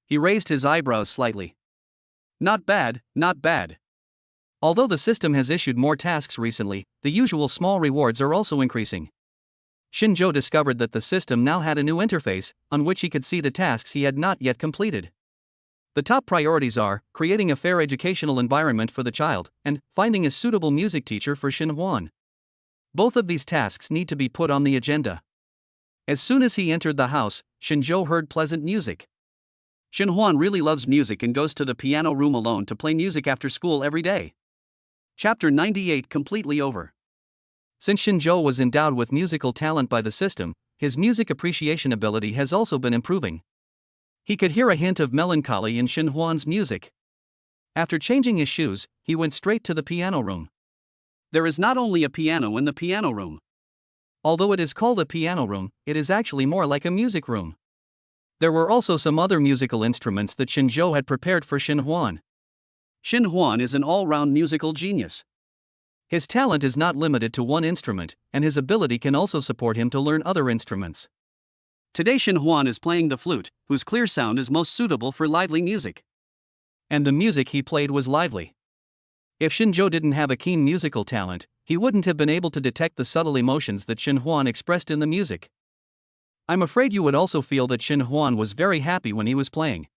A: He raised his eyebrows slightly. Not bad, not bad. Although the system has issued more tasks recently, the usual small rewards are also increasing. Shinzhou discovered that the system now had a new interface, on which he could see the tasks he had not yet completed. The top priorities are creating a fair educational environment for the child and finding a suitable music teacher for Xin Huan. Both of these tasks need to be put on the agenda. As soon as he entered the house, Shinzhou heard pleasant music. Xin Huan really loves music and goes to the piano room alone to play music after school every day. Chapter 98 completely over. Since Shinzhou was endowed with musical talent by the system, his music appreciation ability has also been improving. He could hear a hint of melancholy in Xin Huan's music. After changing his shoes, he went straight to the piano room. There is not only a piano in the piano room. Although it is called a piano room, it is actually more like a music room. There were also some other musical instruments that Shinzhou had prepared for Xin Huan. Xin Huan is an all-round musical genius. His talent is not limited to one instrument, and his ability can also support him to learn other instruments. Today Xin Huan is playing the flute, whose clear sound is most suitable for lively music. And the music he played was lively. If Shinjo didn't have a keen musical talent, he wouldn't have been able to detect the subtle emotions that Shin Huan expressed in the music. I'm afraid you would also feel that Shin Huan was very happy when he was playing.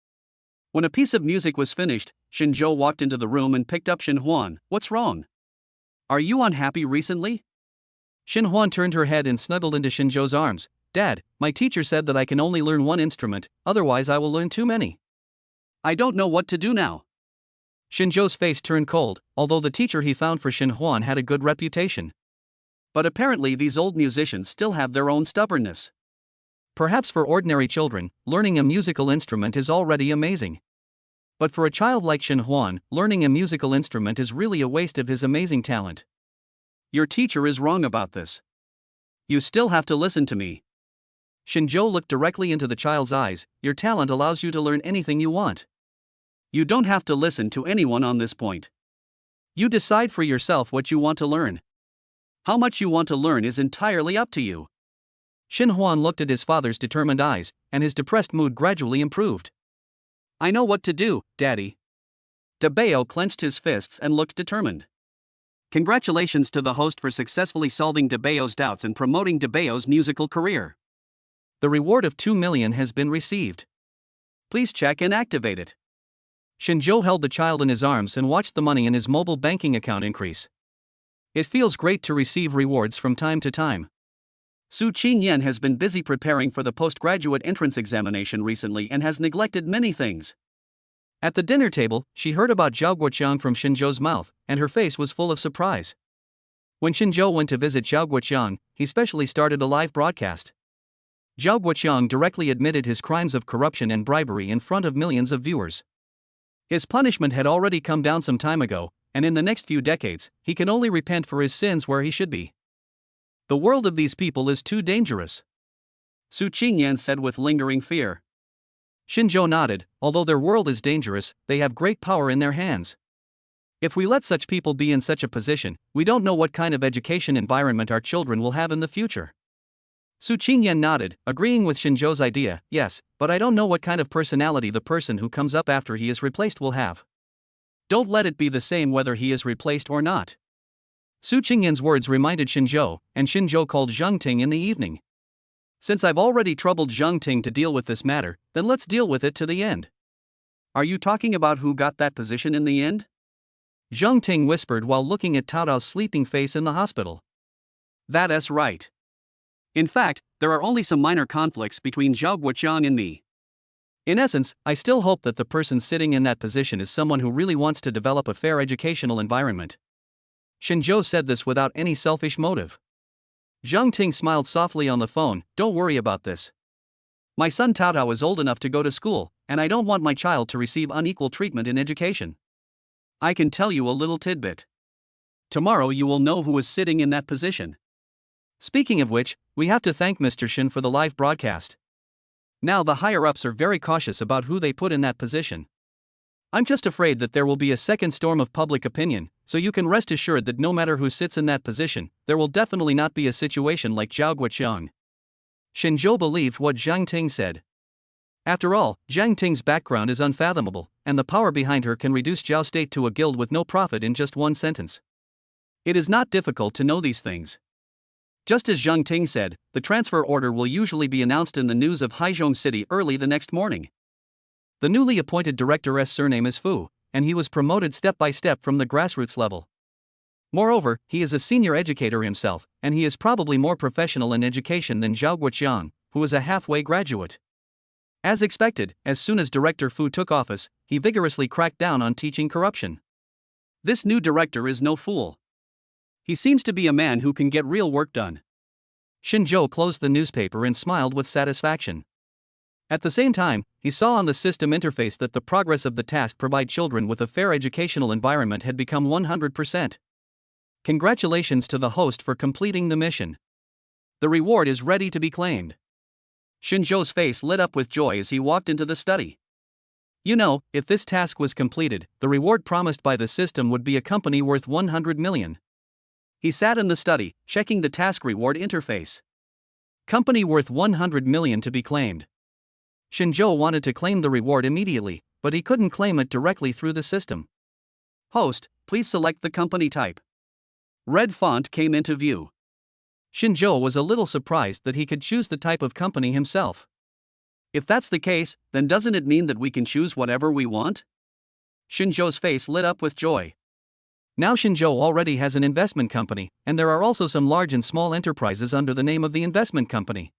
A: When a piece of music was finished, Shinjo walked into the room and picked up Shin Huan. What's wrong? Are you unhappy recently? Shin Huan turned her head and snuggled into Shinjo's arms. Dad, my teacher said that I can only learn one instrument, otherwise I will learn too many. I don't know what to do now. Shinjo's face turned cold, although the teacher he found for Shin Huan had a good reputation. But apparently these old musicians still have their own stubbornness. Perhaps for ordinary children, learning a musical instrument is already amazing. But for a child like Shin Huan, learning a musical instrument is really a waste of his amazing talent. Your teacher is wrong about this. You still have to listen to me. Shinjo looked directly into the child's eyes. Your talent allows you to learn anything you want. You don't have to listen to anyone on this point. You decide for yourself what you want to learn. How much you want to learn is entirely up to you. Shin Huan looked at his father's determined eyes, and his depressed mood gradually improved. I know what to do, Daddy. Dabeo clenched his fists and looked determined. Congratulations to the host for successfully solving Dabeo's doubts and promoting Dabeo's musical career. The reward of 2 million has been received. Please check and activate it. Shinjo held the child in his arms and watched the money in his mobile banking account increase. It feels great to receive rewards from time to time. Su Qingyan has been busy preparing for the postgraduate entrance examination recently and has neglected many things. At the dinner table, she heard about Zhao Guoqiang from Shinjo's mouth, and her face was full of surprise. When Shinjo went to visit Zhao Guoqiang, he specially started a live broadcast. Zhao Guoqiang directly admitted his crimes of corruption and bribery in front of millions of viewers. His punishment had already come down some time ago, and in the next few decades, he can only repent for his sins where he should be. The world of these people is too dangerous, Su Qingyan said with lingering fear. Shinjo nodded. Although their world is dangerous, they have great power in their hands. If we let such people be in such a position, we don't know what kind of education environment our children will have in the future. Su Qingyan nodded, agreeing with Shinjo's idea. Yes, but I don't know what kind of personality the person who comes up after he is replaced will have. Don't let it be the same whether he is replaced or not. Su Qingyan's words reminded Shinjo, and Shinjo called Zhang Ting in the evening. Since I've already troubled Zhang Ting to deal with this matter, then let's deal with it to the end. Are you talking about who got that position in the end? Zhang Ting whispered while looking at Tao Tao's sleeping face in the hospital. That's right. In fact, there are only some minor conflicts between Zhao Guoqiang and me. In essence, I still hope that the person sitting in that position is someone who really wants to develop a fair educational environment. Shinjo said this without any selfish motive. Zhang Ting smiled softly on the phone. Don't worry about this. My son Tao Tao is old enough to go to school, and I don't want my child to receive unequal treatment in education. I can tell you a little tidbit. Tomorrow you will know who is sitting in that position. Speaking of which, we have to thank Mr. Shin for the live broadcast. Now the higher-ups are very cautious about who they put in that position. I'm just afraid that there will be a second storm of public opinion, so you can rest assured that no matter who sits in that position, there will definitely not be a situation like Zhao Guoqiang. Shinjo believed what Zhang Ting said. After all, Zhang Ting's background is unfathomable, and the power behind her can reduce Zhao State to a guild with no profit in just one sentence. It is not difficult to know these things. Just as Zhang Ting said, the transfer order will usually be announced in the news of Haizhong City early the next morning. The newly appointed director's surname is Fu, and he was promoted step by step from the grassroots level. Moreover, he is a senior educator himself, and he is probably more professional in education than Zhao Guoqiang, who is a halfway graduate. As expected, as soon as Director Fu took office, he vigorously cracked down on teaching corruption. This new director is no fool. He seems to be a man who can get real work done. Shinjo closed the newspaper and smiled with satisfaction. At the same time, he saw on the system interface that the progress of the task provide children with a fair educational environment had become 100%. Congratulations to the host for completing the mission. The reward is ready to be claimed. Shinjo's face lit up with joy as he walked into the study. You know, if this task was completed, the reward promised by the system would be a company worth 100 million. He sat in the study, checking the task reward interface. Company worth 100 million to be claimed. Shinjo wanted to claim the reward immediately, but he couldn't claim it directly through the system.
B: Host, please select the company type. Red font came into view.
A: Shinjo was a little surprised that he could choose the type of company himself.
B: If that's the case, then doesn't it mean that we can choose whatever we want? Shinjo's face lit up with joy.
A: Now Shinjo already has an investment company, and there are also some large and small enterprises under the name of the investment company.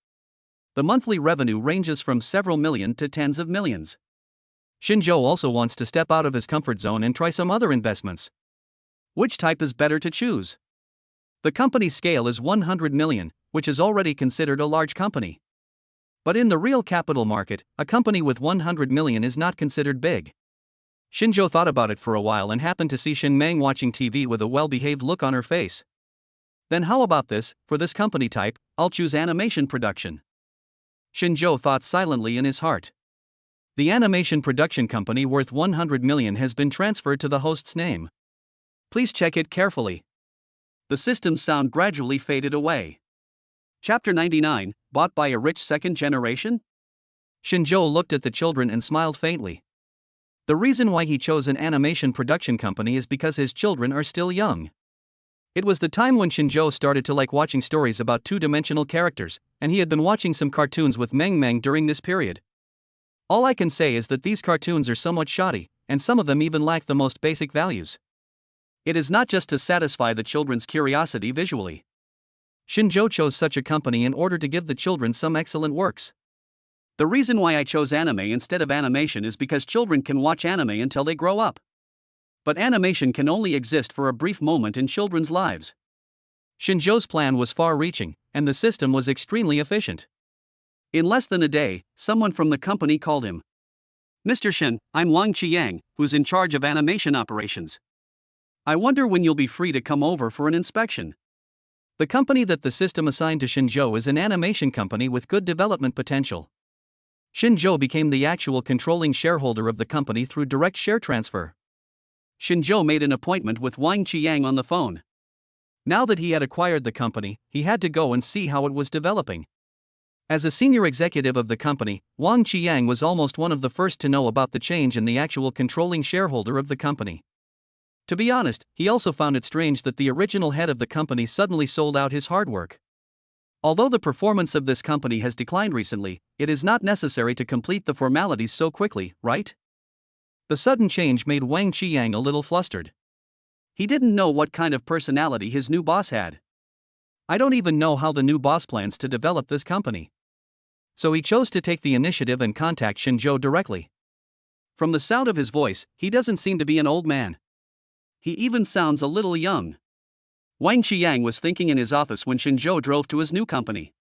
B: The monthly revenue ranges from several million to tens of millions.
A: Shinjo also wants to step out of his comfort zone and try some other investments.
B: Which type is better to choose?
A: The company's scale is 100 million, which is already considered a large company. But in the real capital market, a company with 100 million is not considered big. Shinjo thought about it for a while and happened to see Shin Meng watching TV with a well-behaved look on her face.
B: Then how about this, for this company type, I'll choose animation production.
A: Shinjo thought silently in his heart. The animation production company worth 100 million has been transferred to the host's name.
B: Please check it carefully. The system's sound gradually faded away. Chapter 99, bought by a rich second generation?
A: Shinjo looked at the children and smiled faintly. The reason why he chose an animation production company is because his children are still young. It was the time when Shinjo started to like watching stories about two-dimensional characters, and he had been watching some cartoons with Meng Meng during this period. All I can say is that these cartoons are somewhat shoddy, and some of them even lack the most basic values.
B: It is not just to satisfy the children's curiosity visually.
A: Shinjo chose such a company in order to give the children some excellent works.
B: The reason why I chose anime instead of animation is because children can watch anime until they grow up. But animation can only exist for a brief moment in children's lives.
A: Shinjo's plan was far-reaching, and the system was extremely efficient.
B: In less than a day, someone from the company called him. Mr. Shin, I'm Wang Qiang, who's in charge of animation operations. I wonder when you'll be free to come over for an inspection.
A: The company that the system assigned to Shinjo is an animation company with good development potential. Shinjo became the actual controlling shareholder of the company through direct share transfer.
B: Shinjo made an appointment with Wang Qiang on the phone.
A: Now that he had acquired the company, he had to go and see how it was developing. As a senior executive of the company, Wang Qiang was almost one of the first to know about the change in the actual controlling shareholder of the company. To be honest, he also found it strange that the original head of the company suddenly sold out his hard work. Although the performance of this company has declined recently, it is not necessary to complete the formalities so quickly, right? The sudden change made Wang Qiang a little flustered.
B: He didn't know what kind of personality his new boss had.
A: I don't even know how the new boss plans to develop this company. So he chose to take the initiative and contact Shinjo directly.
B: From the sound of his voice, he doesn't seem to be an old man. He even sounds a little young. Wang Qiang was thinking in his office when Shinjo drove to his new company.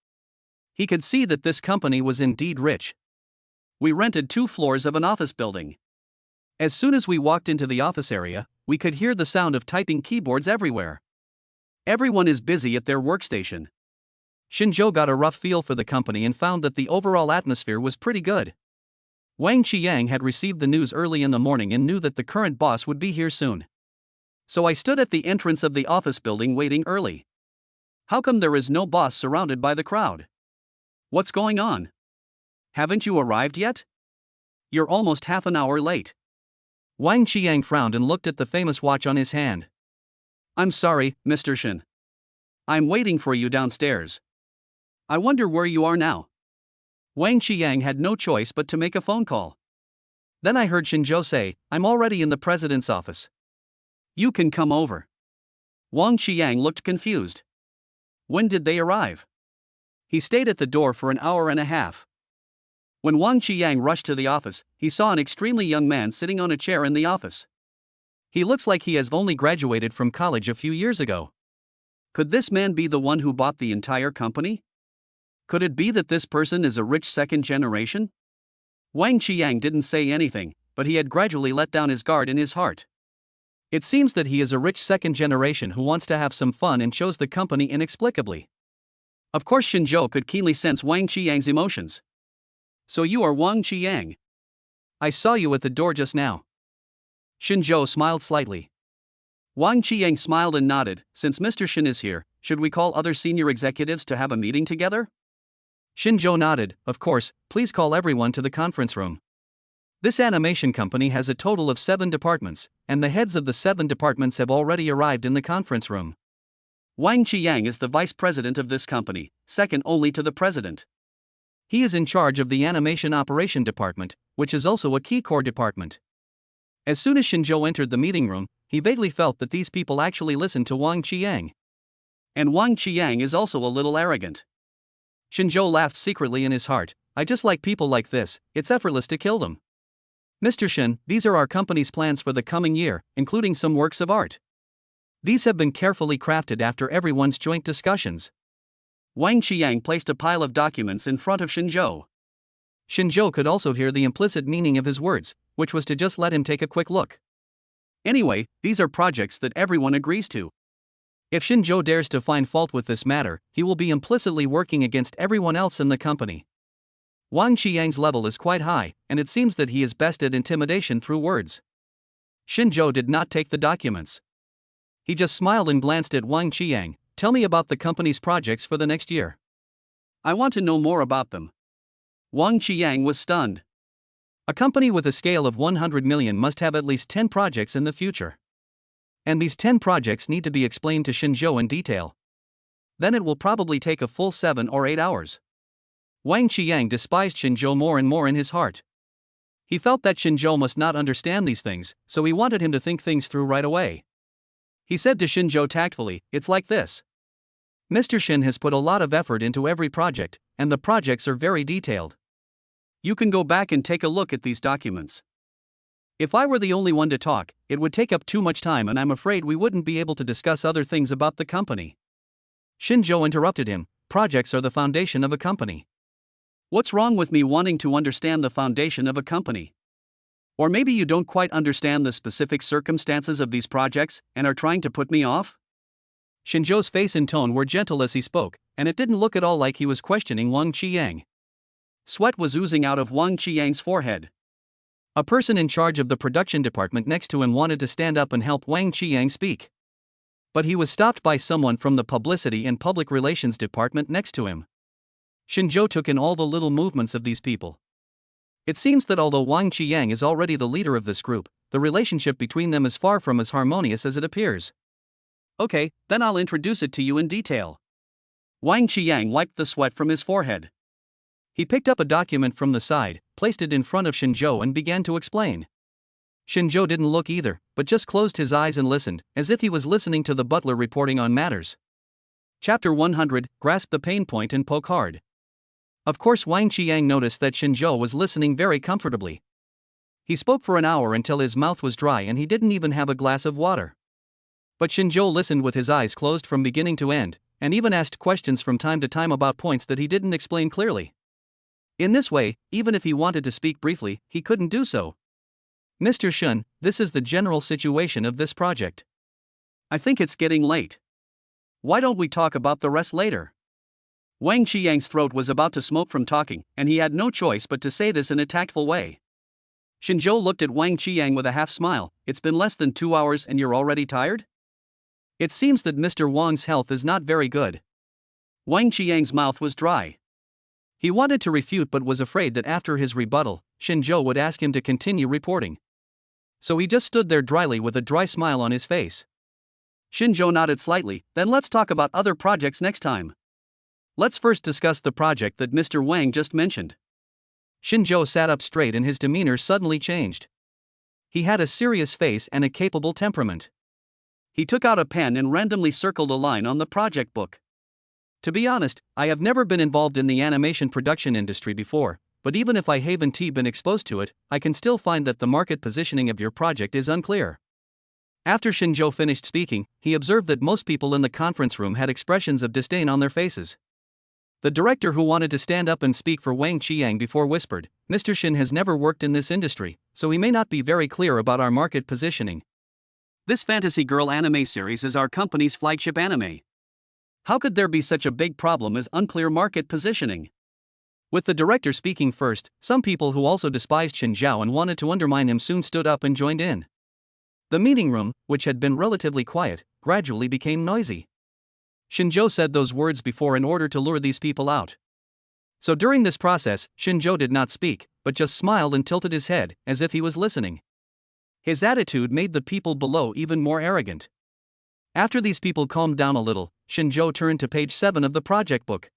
A: He could see that this company was indeed rich.
B: We rented 2 floors of an office building.
A: As soon as we walked into the office area, we could hear the sound of typing keyboards everywhere.
B: Everyone is busy at their workstation.
A: Shinjo got a rough feel for the company and found that the overall atmosphere was pretty good. Wang Qiang had received the news early in the morning and knew that the current boss would be here soon.
B: So I stood at the entrance of the office building waiting early. How come there is no boss surrounded by the crowd? What's going on? Haven't you arrived yet? You're almost half an hour late.
A: Wang Qiang frowned and looked at the famous watch on his hand.
B: I'm sorry, Mr. Shin. I'm waiting for you downstairs. I wonder where you are now.
A: Wang Qiang had no choice but to make a phone call. Then I heard Shinjo say, I'm already in the president's office.
B: You can come over. Wang Qiang looked confused. When did they arrive? He stayed at the door for an hour and a half. When Wang Qiang rushed to the office, he saw an extremely young man sitting on a chair in the office.
A: He looks like he has only graduated from college a few years ago.
B: Could this man be the one who bought the entire company? Could it be that this person is a rich second generation? Wang Qiang didn't say anything, but he had gradually let down his guard in his heart.
A: It seems that he is a rich second generation who wants to have some fun and chose the company inexplicably.
B: Of course Shinjo could keenly sense Wang Qiang's emotions. So you are Wang Qiang.
A: I saw you at the door just now.
B: Shinjo smiled slightly. Wang Qiang smiled and nodded. Since Mr. Shin is here, should we call other senior executives to have a meeting together?
A: Shinjo nodded. Of course, please call everyone to the conference room. This animation company has a total of 7 departments, and the heads of the 7 departments have already arrived in the conference room.
B: Wang Qiyang is the vice president of this company, second only to the president.
A: He is in charge of the animation operation department, which is also a key core department. As soon as Xinzhou entered the meeting room, he vaguely felt that these people actually listened to Wang Qiyang.
B: And Wang Qiyang is also a little arrogant.
A: Xinzhou laughed secretly in his heart. I just like people like this, it's effortless to kill them. Mr. Shen, these are our company's plans for the coming year, including some works of art. These have been carefully crafted after everyone's joint discussions.
B: Wang Qiyang placed a pile of documents in front of Xinzhou.
A: Xinzhou could also hear the implicit meaning of his words, which was to just let him take a quick look.
B: Anyway, these are projects that everyone agrees to.
A: If Xinzhou dares to find fault with this matter, he will be implicitly working against everyone else in the company. Wang Qiyang's level is quite high, and it seems that he is best at intimidation through words. Xinzhou did not take the documents. He just smiled and glanced at Wang Qiyang. Tell me about the company's projects for the next year.
B: I want to know more about them. Wang Qiyang was stunned.
A: A company with a scale of 100 million must have at least 10 projects in the future. And these 10 projects need to be explained to Xinzhou in detail. Then it will probably take a full 7 or 8 hours. Wang Qiyang despised Xinzhou more and more in his heart. He felt that Xinzhou must not understand these things, so he wanted him to think things through right away. He said to Xinzhou tactfully, it's like this. Mr. Shen has put a lot of effort into every project, and the projects are very detailed.
B: You can go back and take a look at these documents. If I were the only one to talk, it would take up too much time and I'm afraid we wouldn't be able to discuss other things about the company.
A: Xinzhou interrupted him. Projects are the foundation of a company.
B: What's wrong with me wanting to understand the foundation of a company? Or maybe you don't quite understand the specific circumstances of these projects and are trying to put me off?
A: Xinzhou's face and tone were gentle as he spoke, and it didn't look at all like he was questioning Wang Qiyang.
B: Sweat was oozing out of Wang Qiyang's forehead.
A: A person in charge of the production department next to him wanted to stand up and help Wang Qiyang speak. But he was stopped by someone from the publicity and public relations department next to him. Xinzhou took in all the little movements of these people. It seems that although Wang Qiyang is already the leader of this group, the relationship between them is far from as harmonious as it appears.
B: Okay, then I'll introduce it to you in detail. Wang Qiyang wiped the sweat from his forehead.
A: He picked up a document from the side, placed it in front of Xinzhou and began to explain. Xinzhou didn't look either, but just closed his eyes and listened, as if he was listening to the butler reporting on matters. Chapter 100, Grasp the pain point and poke hard. Of course Wang Qiyang noticed that Xinzhou was listening very comfortably. He spoke for an hour until his mouth was dry and he didn't even have a glass of water. But Xinzhou listened with his eyes closed from beginning to end, and even asked questions from time to time about points that he didn't explain clearly. In this way, even if he wanted to speak briefly, he couldn't do so. Mr. Shun, this is the general situation of this project.
B: I think it's getting late. Why don't we talk about the rest later? Wang Qiyang's throat was about to smoke from talking, and he had no choice but to say this in a tactful way. Xinzhou looked at Wang Qiyang with a half smile. It's been less than 2 hours and you're already tired?
A: It seems that Mr. Wang's health is not very good.
B: Wang Qiyang's mouth was dry.
A: He wanted to refute but was afraid that after his rebuttal, Xinzhou would ask him to continue reporting. So he just stood there dryly with a dry smile on his face.
B: Xinzhou nodded slightly. Then let's talk about other projects next time. Let's first discuss the project that Mr. Wang just mentioned.
A: Xinzhou sat up straight and his demeanor suddenly changed. He had a serious face and a capable temperament.
B: He took out a pen and randomly circled a line on the project book.
A: To be honest, I have never been involved in the animation production industry before, but even if I haven't been exposed to it, I can still find that the market positioning of your project is unclear. After Xinzhou finished speaking, he observed that most people in the conference room had expressions of disdain on their faces. The director who wanted to stand up and speak for Wang Qiyang before whispered, Mr. Shin has never worked in this industry, so he may not be very clear about our market positioning.
B: This fantasy girl anime series is our company's flagship anime. How could there be such a big problem as unclear market positioning?
A: With the director speaking first, some people who also despised Xinzhou and wanted to undermine him soon stood up and joined in. The meeting room, which had been relatively quiet, gradually became noisy. Xinzhou said those words before in order to lure these people out. So during this process, Xinzhou did not speak, but just smiled and tilted his head, as if he was listening. His attitude made the people below even more arrogant. After these people calmed down a little, Shinjo turned to page 7 of the project book.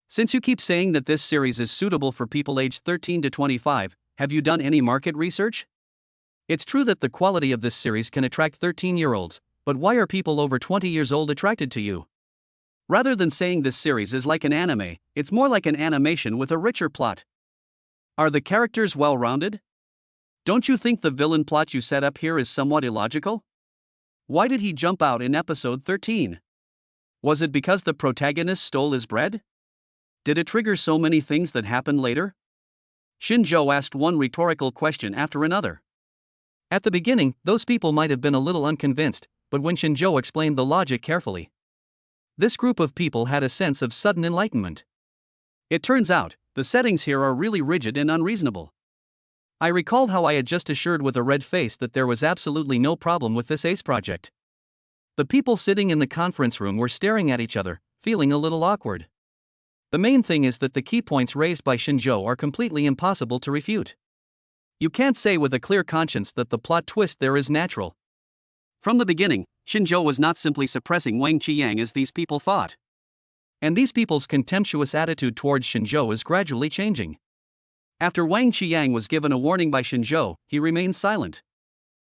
A: Since you keep saying that this series is suitable for people aged 13 to 25, have you done any market research? It's true that the quality of this series can attract 13-year-olds, but why are people over 20 years old attracted to you? Rather than saying this series is like an anime, it's more like an animation with a richer plot. Are the characters well-rounded? Don't you think the villain plot you set up here is somewhat illogical? Why did he jump out in episode 13? Was it because the protagonist stole his bread? Did it trigger so many things that happened later? Shinjo asked one rhetorical question after another. At the beginning, those people might have been a little unconvinced, but when Shinjo explained the logic carefully, this group of people had a sense of sudden enlightenment. It turns out, the settings here are really rigid and unreasonable. I recalled how I had just assured with a red face that there was absolutely no problem with this ACE project. The people sitting in the conference room were staring at each other, feeling a little awkward. The main thing is that the key points raised by Shinjo are completely impossible to refute. You can't say with a clear conscience that the plot twist there is natural. From the beginning, Shinjo was not simply suppressing Wang Qiang as these people thought. And these people's contemptuous attitude towards Shinjo is gradually changing. After Wang Qiang was given a warning by Shinjo, he remained silent.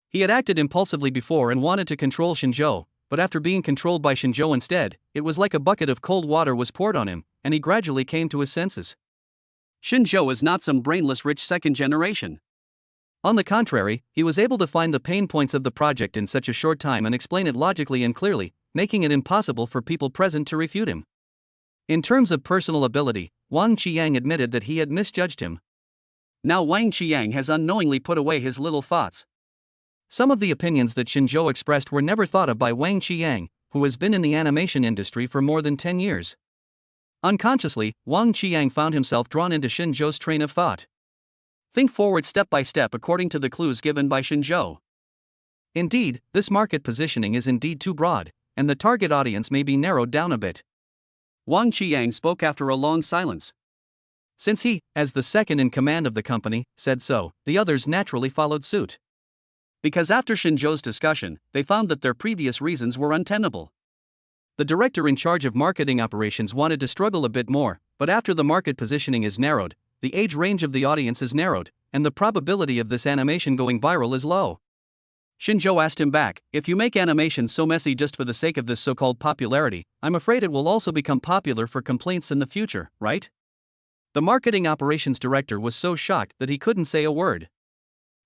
A: He had acted impulsively before and wanted to control Shinjo, but after being controlled by Shinjo instead, it was like a bucket of cold water was poured on him, and he gradually came to his senses. Shinjo is not some brainless rich second generation. On the contrary, he was able to find the pain points of the project in such a short time and explain it logically and clearly, making it impossible for people present to refute him. In terms of personal ability, Wang Qiang admitted that he had misjudged him. Now Wang Qiang has unknowingly put away his little thoughts. Some of the opinions that Shinjo expressed were never thought of by Wang Qiang, who has been in the animation industry for more than 10 years. Unconsciously, Wang Qiang found himself drawn into Shinjo's train of thought. Think forward step by step according to the clues given by Shinjo. Indeed, this market positioning is indeed too broad, and the target audience may be narrowed down a bit. Wang Qiang spoke after a long silence. Since he, as the second in command of the company, said so, the others naturally followed suit. Because after Shinjo's discussion, they found that their previous reasons were untenable. The director in charge of marketing operations wanted to struggle a bit more, but after the market positioning is narrowed, the age range of the audience is narrowed, and the probability of this animation going viral is low. Shinjo asked him back, if you make animation so messy just for the sake of this so-called popularity, I'm afraid it will also become popular for complaints in the future, right? The marketing operations director was so shocked that he couldn't say a word.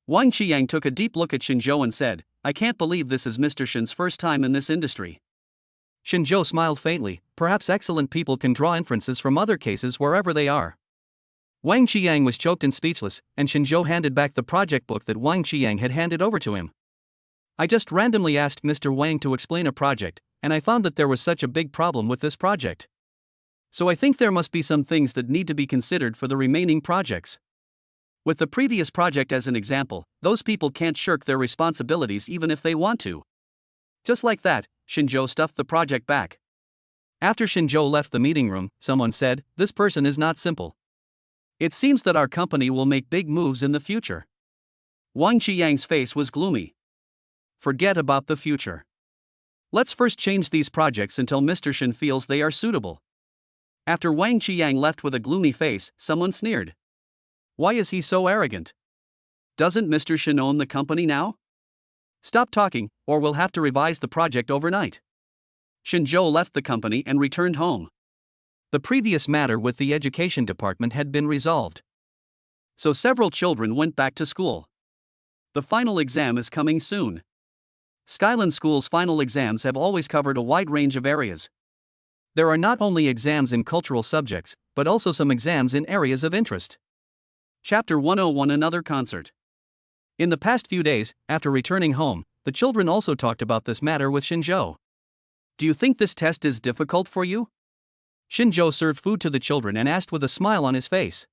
A: Wang Qiang took a deep look at Shinjo and said, I can't believe this is Mr. Shin's first time in this industry. Shinjo smiled faintly, perhaps excellent people can draw inferences from other cases wherever they are. Wang Qiang was choked and speechless, and Shinjo handed back the project book that Wang Qiang had handed over to him. I just randomly asked Mr. Wang to explain a project, and I found that there was such a big problem with this project. So I think there must be some things that need to be considered for the remaining projects. With the previous project as an example, those people can't shirk their responsibilities even if they want to. Just like that, Shinjo stuffed the project back. After Shinjo left the meeting room, someone said, this person is not simple. It seems that our company will make big moves in the future. Wang Qiang's face was gloomy. Forget about the future. Let's first change these projects until Mr. Shin feels they are suitable. After Wang Qiang left with a gloomy face, someone sneered. Why is he so arrogant? Doesn't Mr. Shin own the company now? Stop talking, or we'll have to revise the project overnight. Shinjo left the company and returned home. The previous matter with the education department had been resolved. So several children went back to school. The final exam is coming soon. Skyland School's final exams have always covered a wide range of areas. There are not only exams in cultural subjects, but also some exams in areas of interest. Chapter 101 Another Concert. In the past few days, after returning home, the children also talked about this matter with Shinjo. Do you think this test is difficult for you? Shinjo served food to the children and asked with a smile on his face.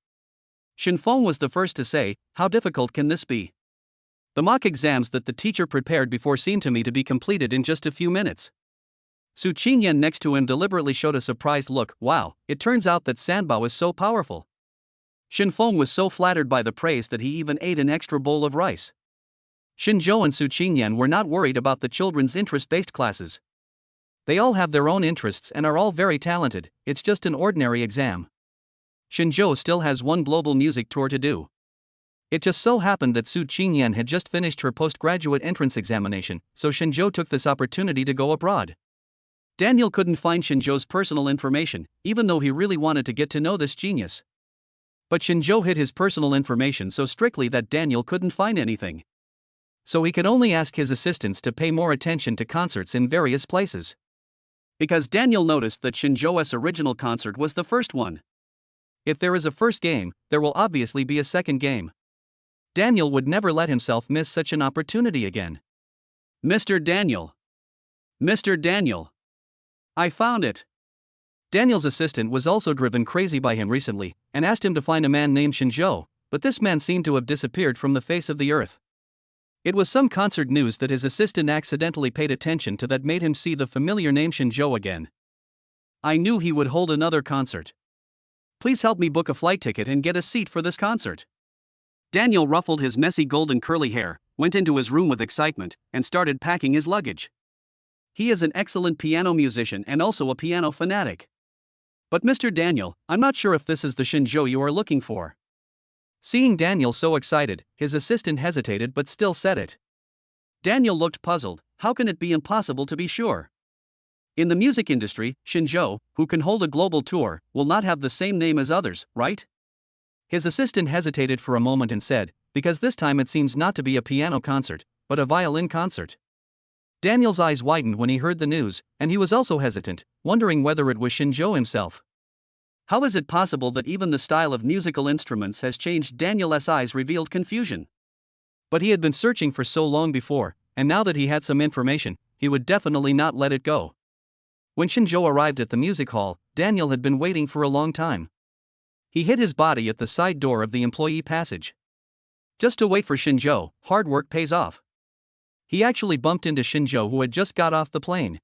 A: Shinfeng was the first to say, how difficult can this be? The mock exams that the teacher prepared before seemed to me to be completed in just a few minutes. Su Qingyan next to him deliberately showed a surprised look. Wow, it turns out that Sanbao is so powerful.
B: Feng was so flattered by the praise that he even ate an extra bowl of rice. Zhou and Su Qingyan were not worried about the children's interest-based classes. They all have their own interests and are all very talented, it's just an ordinary exam. Zhou still has one global music tour to do. It just so happened that Su Qingyan had just finished her postgraduate entrance examination, so Zhou took this opportunity to go abroad. Daniel couldn't find Zhou's personal information, even though he really wanted to get to know this genius. But Zhou hid his personal information so strictly that Daniel couldn't find anything. So he could only ask his assistants to pay more attention to concerts in various places. Because Daniel noticed that Zhou's original concert was the first one. If there is a first game, there will obviously be a second game. Daniel would never let himself miss such an opportunity again. Mr. Daniel. Mr. Daniel. I found it. Daniel's assistant was also driven crazy by him recently, and asked him to find a man named Zhou, but this man seemed to have disappeared from the face of the earth. It was some concert news that his assistant accidentally paid attention to that made him see the familiar name Zhou again. I knew he would hold another concert. Please help me book a flight ticket and get a seat for this concert. Daniel ruffled his messy golden curly hair, went into his room with excitement, and started packing his luggage. He is an excellent piano musician and also a piano fanatic. But Mr. Daniel, I'm not sure if this is the Zhou you are looking for. Seeing Daniel so excited, his assistant hesitated but still said it. Daniel looked puzzled. How can it be impossible to be sure? In the music industry, Zhou, who can hold a global tour, will not have the same name as others, right? His assistant hesitated for a moment and said, because this time it seems not to be a piano concert, but a violin concert. Daniel's eyes widened when he heard the news, and he was also hesitant, wondering whether it was Zhou himself. How is it possible that even the style of musical instruments has changed? Daniel's eyes revealed confusion. But he had been searching for so long before, and now that he had some information, he would definitely not let it go. When Zhou arrived at the music hall, Daniel had been waiting for a long time. He hid his body at the side door of the employee passage. Just to wait for Zhou, hard work pays off. He actually bumped into Zhou, who had just got off the plane.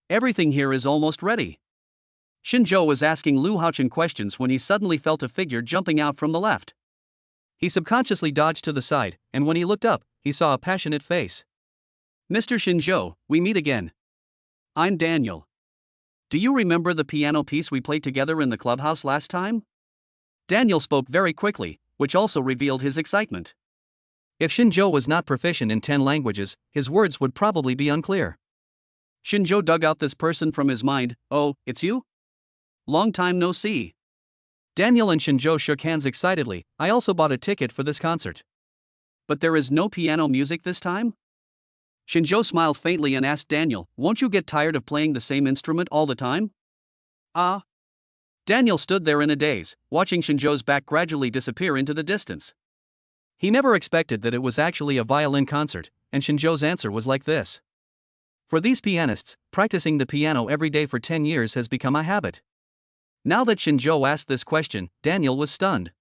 B: Everything here is almost ready. Zhou was asking Lu Haochen questions when he suddenly felt a figure jumping out from the left. He subconsciously dodged to the side, and when he looked up, he saw a passionate face. Mr. Zhou, we meet again. I'm Daniel. Do you remember the piano piece we played together in the clubhouse last time? Daniel spoke very quickly, which also revealed his excitement. If Zhou was not proficient in 10 languages, his words would probably be unclear. Zhou dug out this person from his mind. Oh, it's you? Long time no see. Daniel and Zhou shook hands excitedly. I also bought a ticket for this concert. But there is no piano music this time? Zhou smiled faintly and asked Daniel, won't you get tired of playing the same instrument all the time? Ah. Daniel stood there in a daze, watching Zhou's back gradually disappear into the distance. He never expected that it was actually a violin concert, and Zhou's answer was like this. For these pianists, practicing the piano every day for 10 years has become a habit. Now that Zhou asked this question, Daniel was stunned.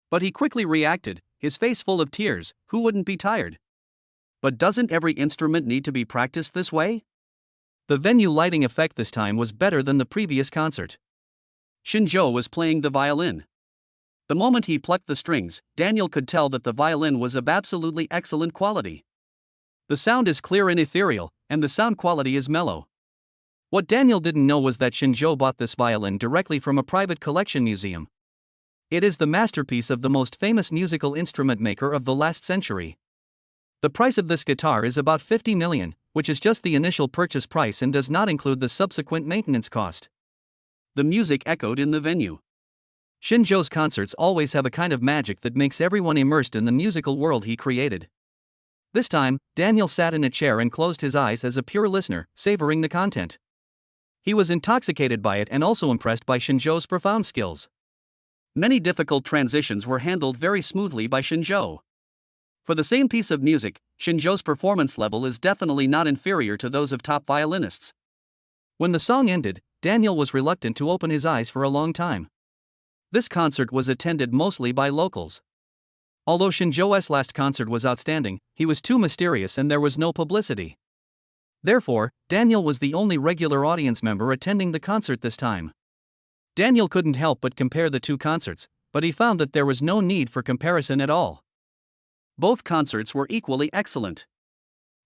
B: But he quickly reacted, his face full of tears. Who wouldn't be tired? But doesn't every instrument need to be practiced this way? The venue lighting effect this time was better than the previous concert. Zhou was playing the violin. The moment he plucked the strings, Daniel could tell that the violin was of absolutely excellent quality. The sound is clear and ethereal, and the sound quality is mellow. What Daniel didn't know was that Zhou bought this violin directly from a private collection museum. It is the masterpiece of the most famous musical instrument maker of the last century. The price of this guitar is about 50 million, which is just the initial purchase price and does not include the subsequent maintenance cost. The music echoed in the venue. Zhou's concerts always have a kind of magic that makes everyone immersed in the musical world he created. This time, Daniel sat in a chair and closed his eyes as a pure listener, savoring the content. He was intoxicated by it and also impressed by Zhou's profound skills. Many difficult transitions were handled very smoothly by Zhou. For the same piece of music, Zhou's performance level is definitely not inferior to those of top violinists. When the song ended, Daniel was reluctant to open his eyes for a long time. This concert was attended mostly by locals. Although Zhou's last concert was outstanding, he was too mysterious and there was no publicity. Therefore, Daniel was the only regular audience member attending the concert this time. Daniel couldn't help but compare the two concerts,
A: but he found that there was no need for comparison at all.
B: Both concerts were equally excellent.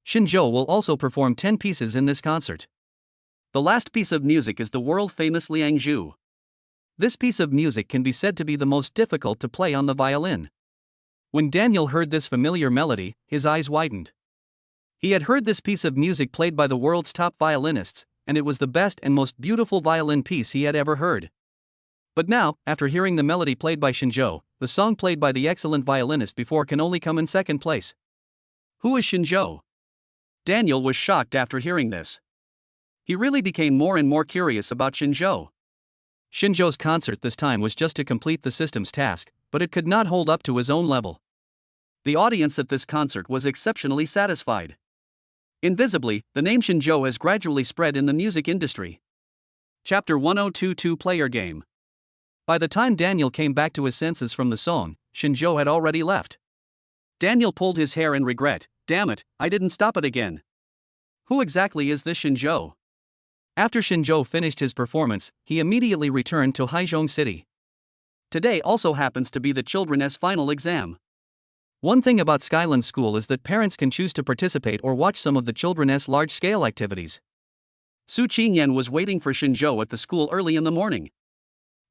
A: Shinjo will also perform 10 pieces in this concert.
B: The last piece of music is the world-famous Liangzhu.
A: This piece of music can be said to be the most difficult to play on the violin. When Daniel heard this familiar melody, his eyes widened. He had heard this piece of music played by the world's top violinists, and it was the best and most beautiful violin piece he had ever heard. But now, after hearing the melody played by Shinjo, the song played by the excellent violinist before can only come in second place.
B: Who is Shinjo? Daniel was shocked after hearing this. He really became more and more curious about Shinjo.
A: Shinjo's concert this time was just to complete the system's task, but it could not hold up to his own level.
B: The audience at this concert was exceptionally satisfied. Invisibly, the name Shinjo has gradually spread in the music industry. Chapter 1022 Player Game.
A: By the time Daniel came back to his senses from the song, Shinjo had already left.
B: Daniel pulled his hair in regret. Damn it, I didn't stop it again. Who exactly is this Shinjo?
A: After Shinjo finished his performance, he immediately returned to Haizhong City.
B: Today also happens to be the children's final exam.
A: One thing about Skyland School is that parents can choose to participate or watch some of the children's large-scale activities.
B: Su Qingyan was waiting for Shinjo at the school early in the morning.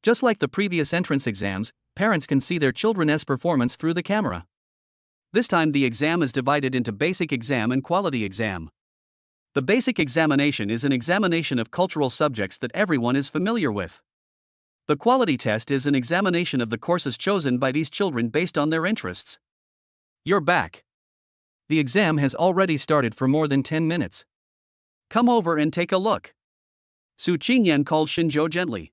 A: Just like the previous entrance exams, parents can see their children's performance through the camera.
B: This time the exam is divided into basic exam and quality exam. The basic examination is an examination of cultural subjects that everyone is familiar with. The quality test is an examination of the courses chosen by these children based on their interests. You're back.
A: The exam has already started for more than 10 minutes.
B: Come over and take a look. Su Qingyan called Shinjo gently.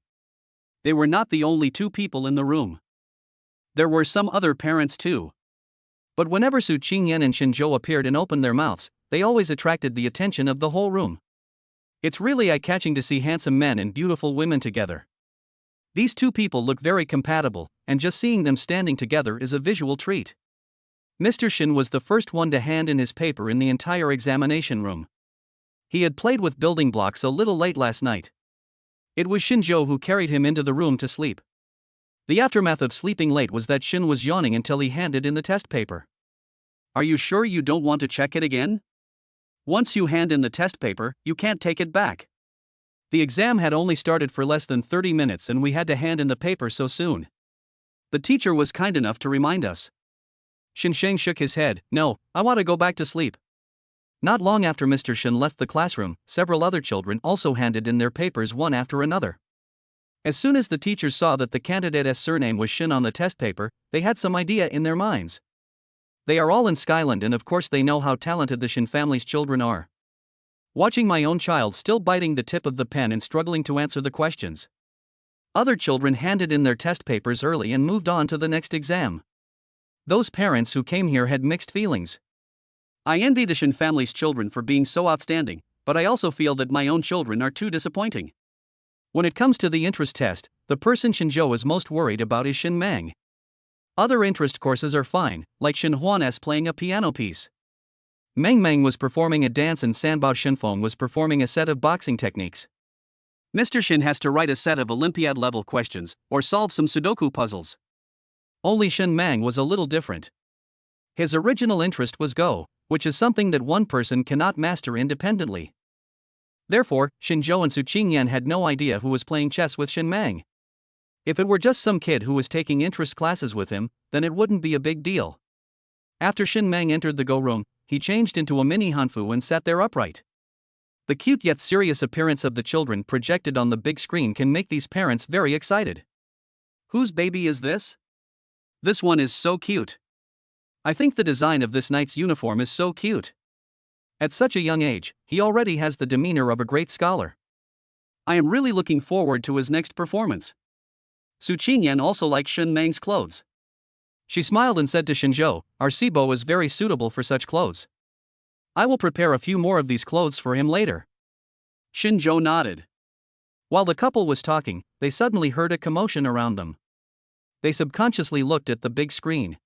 B: They were not the only two people in the room. There were some other parents too.
A: But whenever Su Qingyan and Shinjo appeared and opened their mouths, they always attracted the attention of the whole room. It's really eye-catching to see handsome men and beautiful women together. These two people look very compatible, and just seeing them standing together is a visual treat. Mr. Shin was the first one to hand in his paper in the entire examination room. He had played with building blocks a little late last night. It was Shinjo who carried him into the room to sleep. The aftermath of sleeping late was that Shin was yawning until he handed in the test paper.
B: Are you sure you don't want to check it again? Once you hand in the test paper, you can't take it back.
A: The exam had only started for less than 30 minutes and we had to hand in the paper so soon.
B: The teacher was kind enough to remind us.
A: Shin Sheng shook his head. No, I want to go back to sleep. Not long after Mr. Shin left the classroom, several other children also handed in their papers one after another. As soon as the teachers saw that the candidate's surname was Shin on the test paper, they had some idea in their minds. They are all in Skyland and of course they know how talented the Shin family's children are. Watching my own child still biting the tip of the pen and struggling to answer the questions. Other children handed in their test papers early and moved on to the next exam. Those parents who came here had mixed feelings.
B: I envy the Shin family's children for being so outstanding, but I also feel that my own children are too disappointing.
A: When it comes to the interest test, the person Shinjo is most worried about is Shin Mang. Other interest courses are fine, like Shin Huan's playing a piano piece. Meng Meng was performing a dance and Sanbao Shinfeng was performing a set of boxing techniques.
B: Mr. Shin has to write a set of Olympiad-level questions, or solve some Sudoku puzzles.
A: Only Shin Mang was a little different. His original interest was Go, which is something that one person cannot master independently. Therefore, Shinjo and Su Qingyan had no idea who was playing chess with Shin Mang. If it were just some kid who was taking interest classes with him, then it wouldn't be a big deal. After Shin Mang entered the Go room, he changed into a mini Hanfu and sat there upright. The cute yet serious appearance of the children projected on the big screen can make these parents very excited.
B: Whose baby is this? This one is so cute.
A: I think the design of this knight's uniform is so cute. At such a young age, he already has the demeanor of a great scholar.
B: I am really looking forward to his next performance. Su Qingyan also liked Shin Mang's clothes.
A: She smiled and said to Shinjo, "Our Sibo is very suitable for such clothes. I will prepare a few more of these clothes for him later."
B: Shinjo nodded.
A: While the couple was talking, they suddenly heard a commotion around them. They subconsciously looked at the big screen.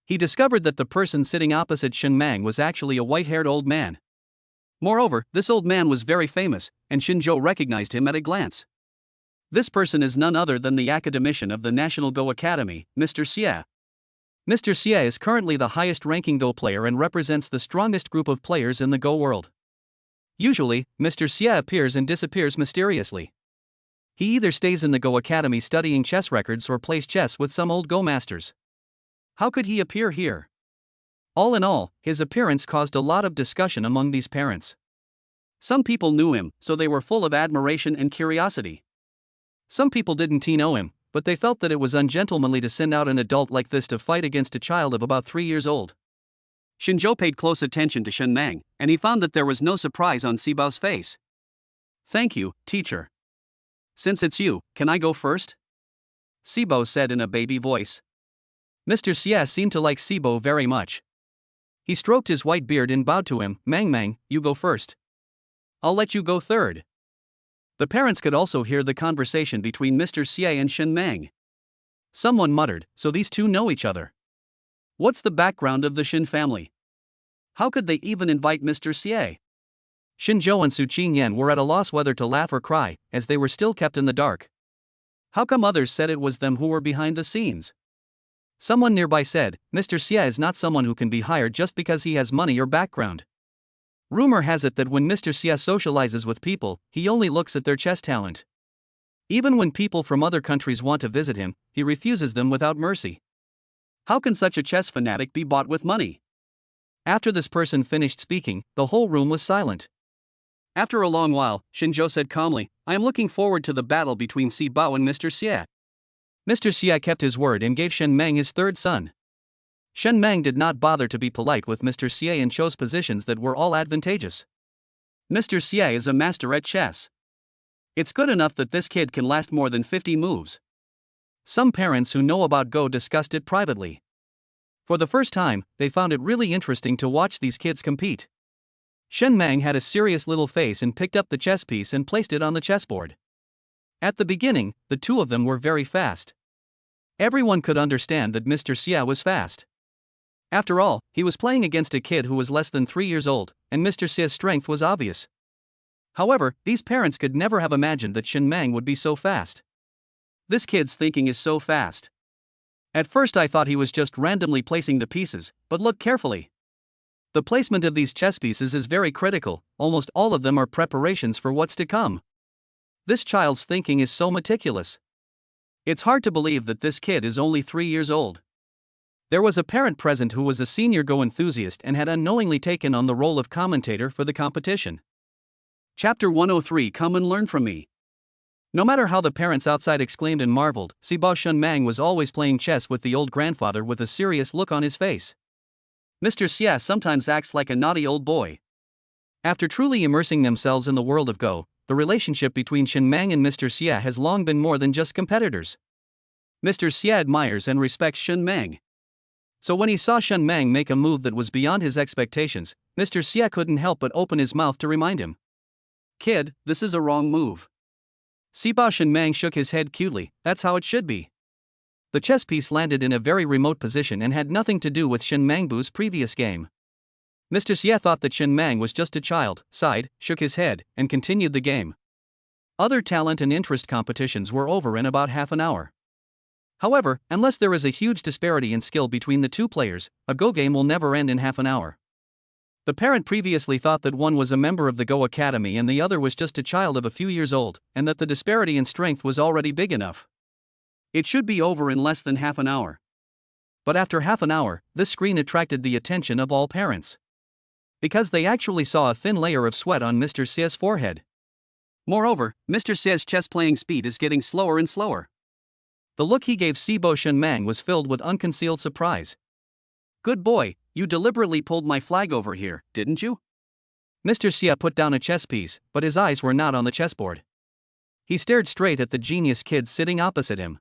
A: He discovered that the person sitting opposite Shin Mang was actually a white-haired old man. Moreover, this old man was very famous, and Shinjo recognized him at a glance.
B: This person is none other than the academician of the National Go Academy, Mr. Xie. Mr. Xie is currently the highest-ranking Go player and represents the strongest group of players in the Go world. Usually, Mr. Xie appears and disappears mysteriously. He either stays in the Go Academy studying chess records or plays chess with some old Go masters. How could he appear here? All in all, his appearance caused a lot of discussion among these parents. Some people knew him, so they were full of admiration and curiosity. Some people didn't know him, but they felt that it was ungentlemanly to send out an adult like this to fight against a child of about 3 years old. Xinzhou paid close attention to Shen Mang, and he found that there was no surprise on Sibao's face. "Thank you, teacher. Since it's you, can I go first?" Sibao said in a baby voice. Mr. Xie seemed to like Sibao very much. He stroked his white beard and bowed to him. "Mang, you go first. I'll let you go third." The parents could also hear the conversation between Mr. Xie and Shen Mang. Someone muttered, "So these two know each other. What's the background of the Shen family? How could they even invite Mr. Xie?" Xinzhou and Su Qingyan were at a loss whether to laugh or cry, as they were still kept in the dark. How come others said it was them who were behind the scenes? Someone nearby said, "Mr. Xie is not someone who can be hired just because he has money or background. Rumor has it that when Mr. Xie socializes with people, he only looks at their chess talent. Even when people from other countries want to visit him, he refuses them without mercy. How can such a chess fanatic be bought with money?" After this person finished speaking, the whole room was silent. After a long while, Xinzhou said calmly, "I am looking forward to the battle between Sibao and Mr. Xie." Mr. Xie kept his word and gave Shen Mang his third son. Shen Mang did not bother to be polite with Mr. Xie and chose positions that were all advantageous. Mr. Xie is a master at chess. It's good enough that this kid can last more than 50 moves. Some parents who know about Go discussed it privately. For the first time, they found it really interesting to watch these kids compete. Shen Mang had a serious little face and picked up the chess piece and placed it on the chessboard. At the beginning, the two of them were very fast. Everyone could understand that Mr. Xie was fast. After all, he was playing against a kid who was less than 3 years old, and Mr. Xie's strength was obvious. However, these parents could never have imagined that Shen Mang would be so fast. "This kid's thinking is so fast. At first I thought he was just randomly placing the pieces, but look carefully. The placement of these chess pieces is very critical, almost all of them are preparations for what's to come. This child's thinking is so meticulous. It's hard to believe that this kid is only 3 years old." There was a parent present who was a senior Go enthusiast and had unknowingly taken on the role of commentator for the competition. Chapter 103 Come and Learn From Me. No matter how the parents outside exclaimed and marveled, Sibao Shen Mang was always playing chess with the old grandfather with a serious look on his face. Mr. Xie sometimes acts like a naughty old boy. After truly immersing themselves in the world of Go, the relationship between Shen Mang and Mr. Xie has long been more than just competitors. Mr. Xie admires and respects Shen Mang. So when he saw Shen Mang make a move that was beyond his expectations, Mr. Xie couldn't help but open his mouth to remind him. "Kid, this is a wrong move." Sibao Shen Mang shook his head cutely. "That's how it should be." The chess piece landed in a very remote position and had nothing to do with Shen Mangbu's previous game. Mr. Xie thought that Shen Mang was just a child, sighed, shook his head, and continued the game. Other talent and interest competitions were over in about half an hour. However, unless there is a huge disparity in skill between the two players, a Go game will never end in half an hour. The parent previously thought that one was a member of the Go Academy and the other was just a child of a few years old, and that the disparity in strength was already big enough. It should be over in less than half an hour. But after half an hour, this screen attracted the attention of all parents. Because they actually saw a thin layer of sweat on Mr. Xie's forehead. Moreover, Mr. Xie's chess playing speed is getting slower and slower. The look he gave Sibao Shen Mang was filled with unconcealed surprise. "Good boy, you deliberately pulled my flag over here, didn't you?" Mr. Xie put down a chess piece, but his eyes were not on the chessboard. He stared straight at the genius kid sitting opposite him.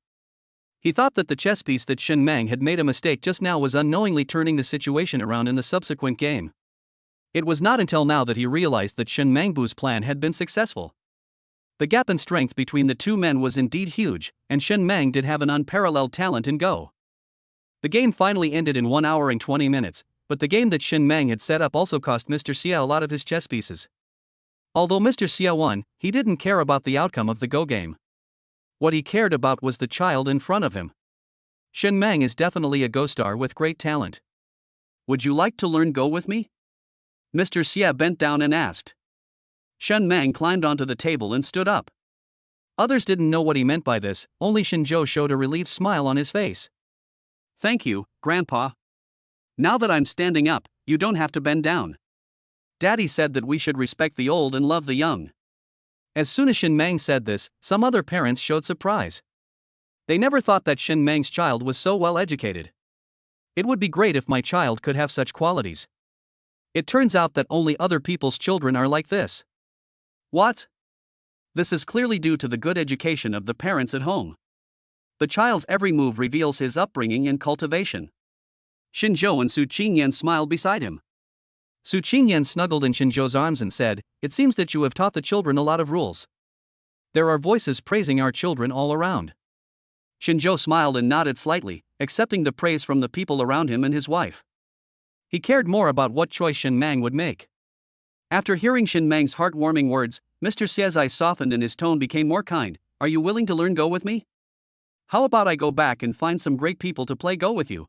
B: He thought that the chess piece that Shen Mang had made a mistake just now was unknowingly turning the situation around in the subsequent game. It was not until now that he realized that Shen Mangbu's plan had been successful. The gap in strength between the two men was indeed huge, and Shen Mang did have an unparalleled talent in Go. The game finally ended in 1 hour and 20 minutes, but the game that Shen Mang had set up also cost Mr. Xie a lot of his chess pieces. Although Mr. Xie won, he didn't care about the outcome of the Go game.
A: What he cared about was the child in front of him. Shen Mang is definitely a Go star with great talent.
B: Would you like to learn Go with me? Mr. Xie bent down and asked. Shen Mang climbed onto the table and stood up.
A: Others didn't know what he meant by this, only Shinjo showed a relieved smile on his face.
B: Thank you, Grandpa. Now that I'm standing up, you don't have to bend down. Daddy said that we should respect the old and love the young.
A: As soon as Shen Mang said this, some other parents showed surprise. They never thought that Shen Mang's child was so well educated. It would be great if my child could have such qualities. It turns out that only other people's children are like this.
B: What? This is clearly due to the good education of the parents at home. The child's every move reveals his upbringing and cultivation. Shinjo and Su Qingyan smiled beside him.
A: Su Qingyan snuggled in Shinjo's arms and said, "It seems that you have taught the children a lot of rules. There are voices praising our children all around."
B: Shinjo smiled and nodded slightly, accepting the praise from the people around him and his wife.
A: He cared more about what choice Shen Mang would make.
B: After hearing Shen Mang's heartwarming words, Mr. Xie's eyes softened and his tone became more kind. Are you willing to learn Go with me? How about I go back and find some great people to play Go with you?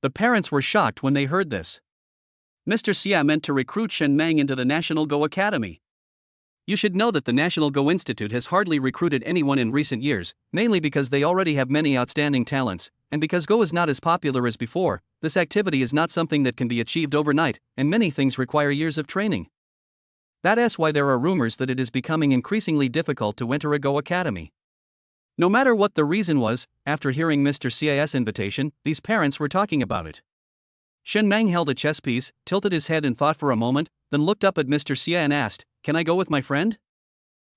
A: The parents were shocked when they heard this.
B: Mr. Xie meant to recruit Shen Mang into the National Go Academy.
A: You should know that the National Go Institute has hardly recruited anyone in recent years, mainly because they already have many outstanding talents, and because Go is not as popular as before. This activity is not something that can be achieved overnight, and many things require years of training. That's why there are rumors that it is becoming increasingly difficult to enter a Go Academy. No matter what the reason was, after hearing Mr. Xie's invitation, these parents were talking about it. Shen Mang held a chess piece, tilted his head and thought for a moment, then looked up at Mr. Xie and asked, "Can I go with my friend?"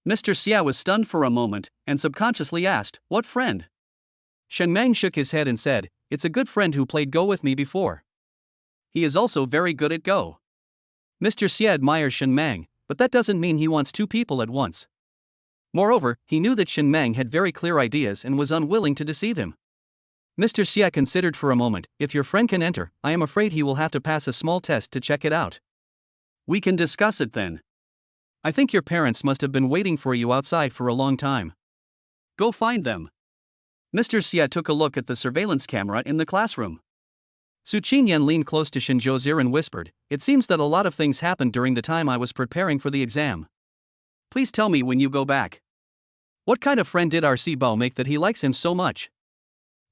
B: Mr. Xie was stunned for a moment, and subconsciously asked, "What friend?"
A: Shen Mang shook his head and said, "It's a good friend who played Go with me before.
B: He is also very good at Go."
A: Mr. Xie admires Shen Mang, but that doesn't mean he wants two people at once. Moreover, he knew that Shen Mang had very clear ideas and was unwilling to deceive him. Mr. Xie considered for a moment. "If your friend can enter, I am afraid he will have to pass a small test to check it out."
B: "We can discuss it then."
A: "I think your parents must have been waiting for you outside for a long time."
B: "Go find them." Mr. Xie took a look at the surveillance camera in the classroom.
A: Su Qingyan leaned close to Shinjo's ear and whispered, "It seems that a lot of things happened during the time I was preparing for the exam.
B: Please tell me when you go back.
A: What kind of friend did our Bao make that he likes him so much?"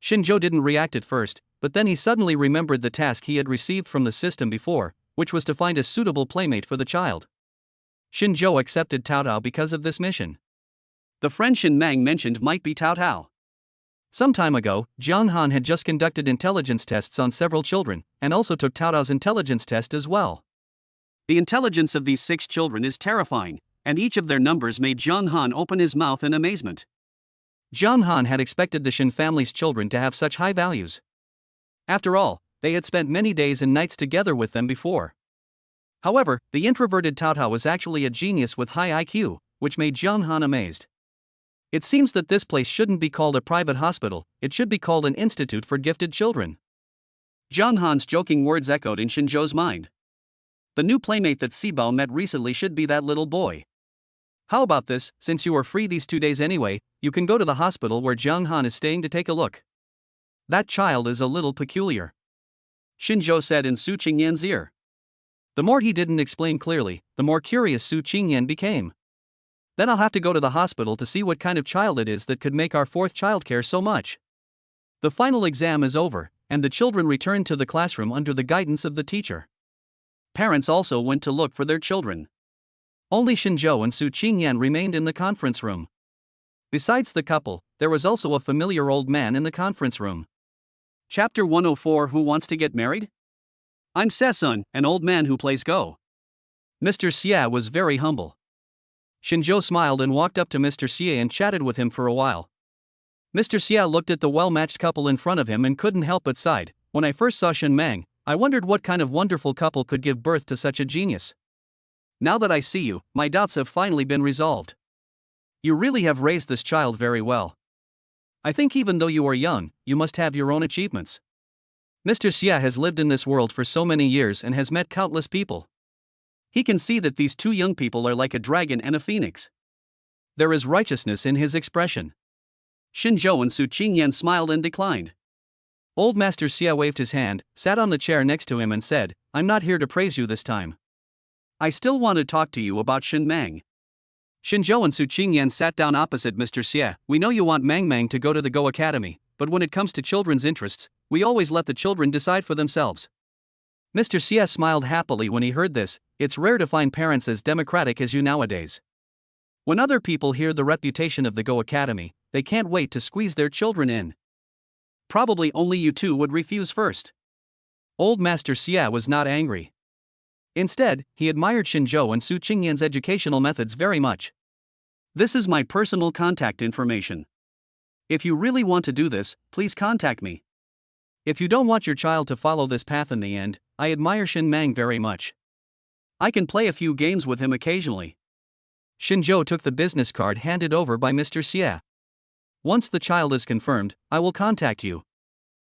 A: Shinjo didn't react at first, but then he suddenly remembered the task he had received from the system before, which was to find a suitable playmate for the child. Shinjo accepted Tao Tao because of this mission.
B: The friend Shen Mang mentioned might be Tao Tao.
A: Some time ago, Jiang Han had just conducted intelligence tests on several children, and also took Tao Tao's intelligence test as well.
B: The intelligence of these 6 children is terrifying, and each of their numbers made Jiang Han open his mouth in amazement.
A: Jiang Han had expected the Shen family's children to have such high values. After all, they had spent many days and nights together with them before. However, the introverted Tao Tao was actually a genius with high IQ, which made Jiang Han amazed. It seems that this place shouldn't be called a private hospital, it should be called an institute for gifted children.
B: Jiang Han's joking words echoed in Shinjo's mind. The new playmate that Bao met recently should be that little boy.
A: How about this, since you are free these 2 days anyway, you can go to the hospital where Jiang Han is staying to take a look. That child is a little peculiar,"
B: Shinjo said in Su Qingyan's ear.
A: The more he didn't explain clearly, the more curious Su Qingyan became. "Then I'll have to go to the hospital to see what kind of child it is that could make our fourth child care so much." The final exam is over, and the children returned to the classroom under the guidance of the teacher.
B: Parents also went to look for their children.
A: Only Shinjo and Su Qingyan remained in the conference room. Besides the couple, there was also a familiar old man in the conference room.
B: Chapter 104. Who wants to get married? I'm Se-sun, an old man who plays Go.
A: Mr. Xie was very humble. Shinjo smiled and walked up to Mr. Xie and chatted with him for a while. Mr. Xie looked at the well-matched couple in front of him and couldn't help but sighed. "When I first saw Shen Mang, I wondered what kind of wonderful couple could give birth to such a genius. Now that I see you, my doubts have finally been resolved. You really have raised this child very well. I think even though you are young, you must have your own achievements. Mr. Xie has lived in this world for so many years and has met countless people. He can see that these 2 young people are like a dragon and a phoenix. There is righteousness in his expression.
B: Shinzhou and Su Qingyan smiled and declined.
A: Old Master Xie waved his hand, sat on the chair next to him and said, I'm not here to praise you this time.
B: I still want to talk to you about Shin Mang.
A: Shinzhou and Su Qingyan sat down opposite Mr. Xie. We know you want Mang Mang to go to the Go Academy, but when it comes to children's interests, we always let the children decide for themselves. Mr. Xie smiled happily when he heard this. It's rare to find parents as democratic as you nowadays. When other people hear the reputation of the Go Academy, they can't wait to squeeze their children in.
B: Probably only you two would refuse first.
A: Old Master Xie was not angry. Instead, he admired Shinzhou and Su Qingyan's educational methods very much.
B: This is my personal contact information. If you really want to do this, please contact me.
A: If you don't want your child to follow this path in the end, I admire Shin Mang very much.
B: I can play a few games with him occasionally.
A: Shinzhou took the business card handed over by Mr. Xie. Once the child is confirmed, I will contact you.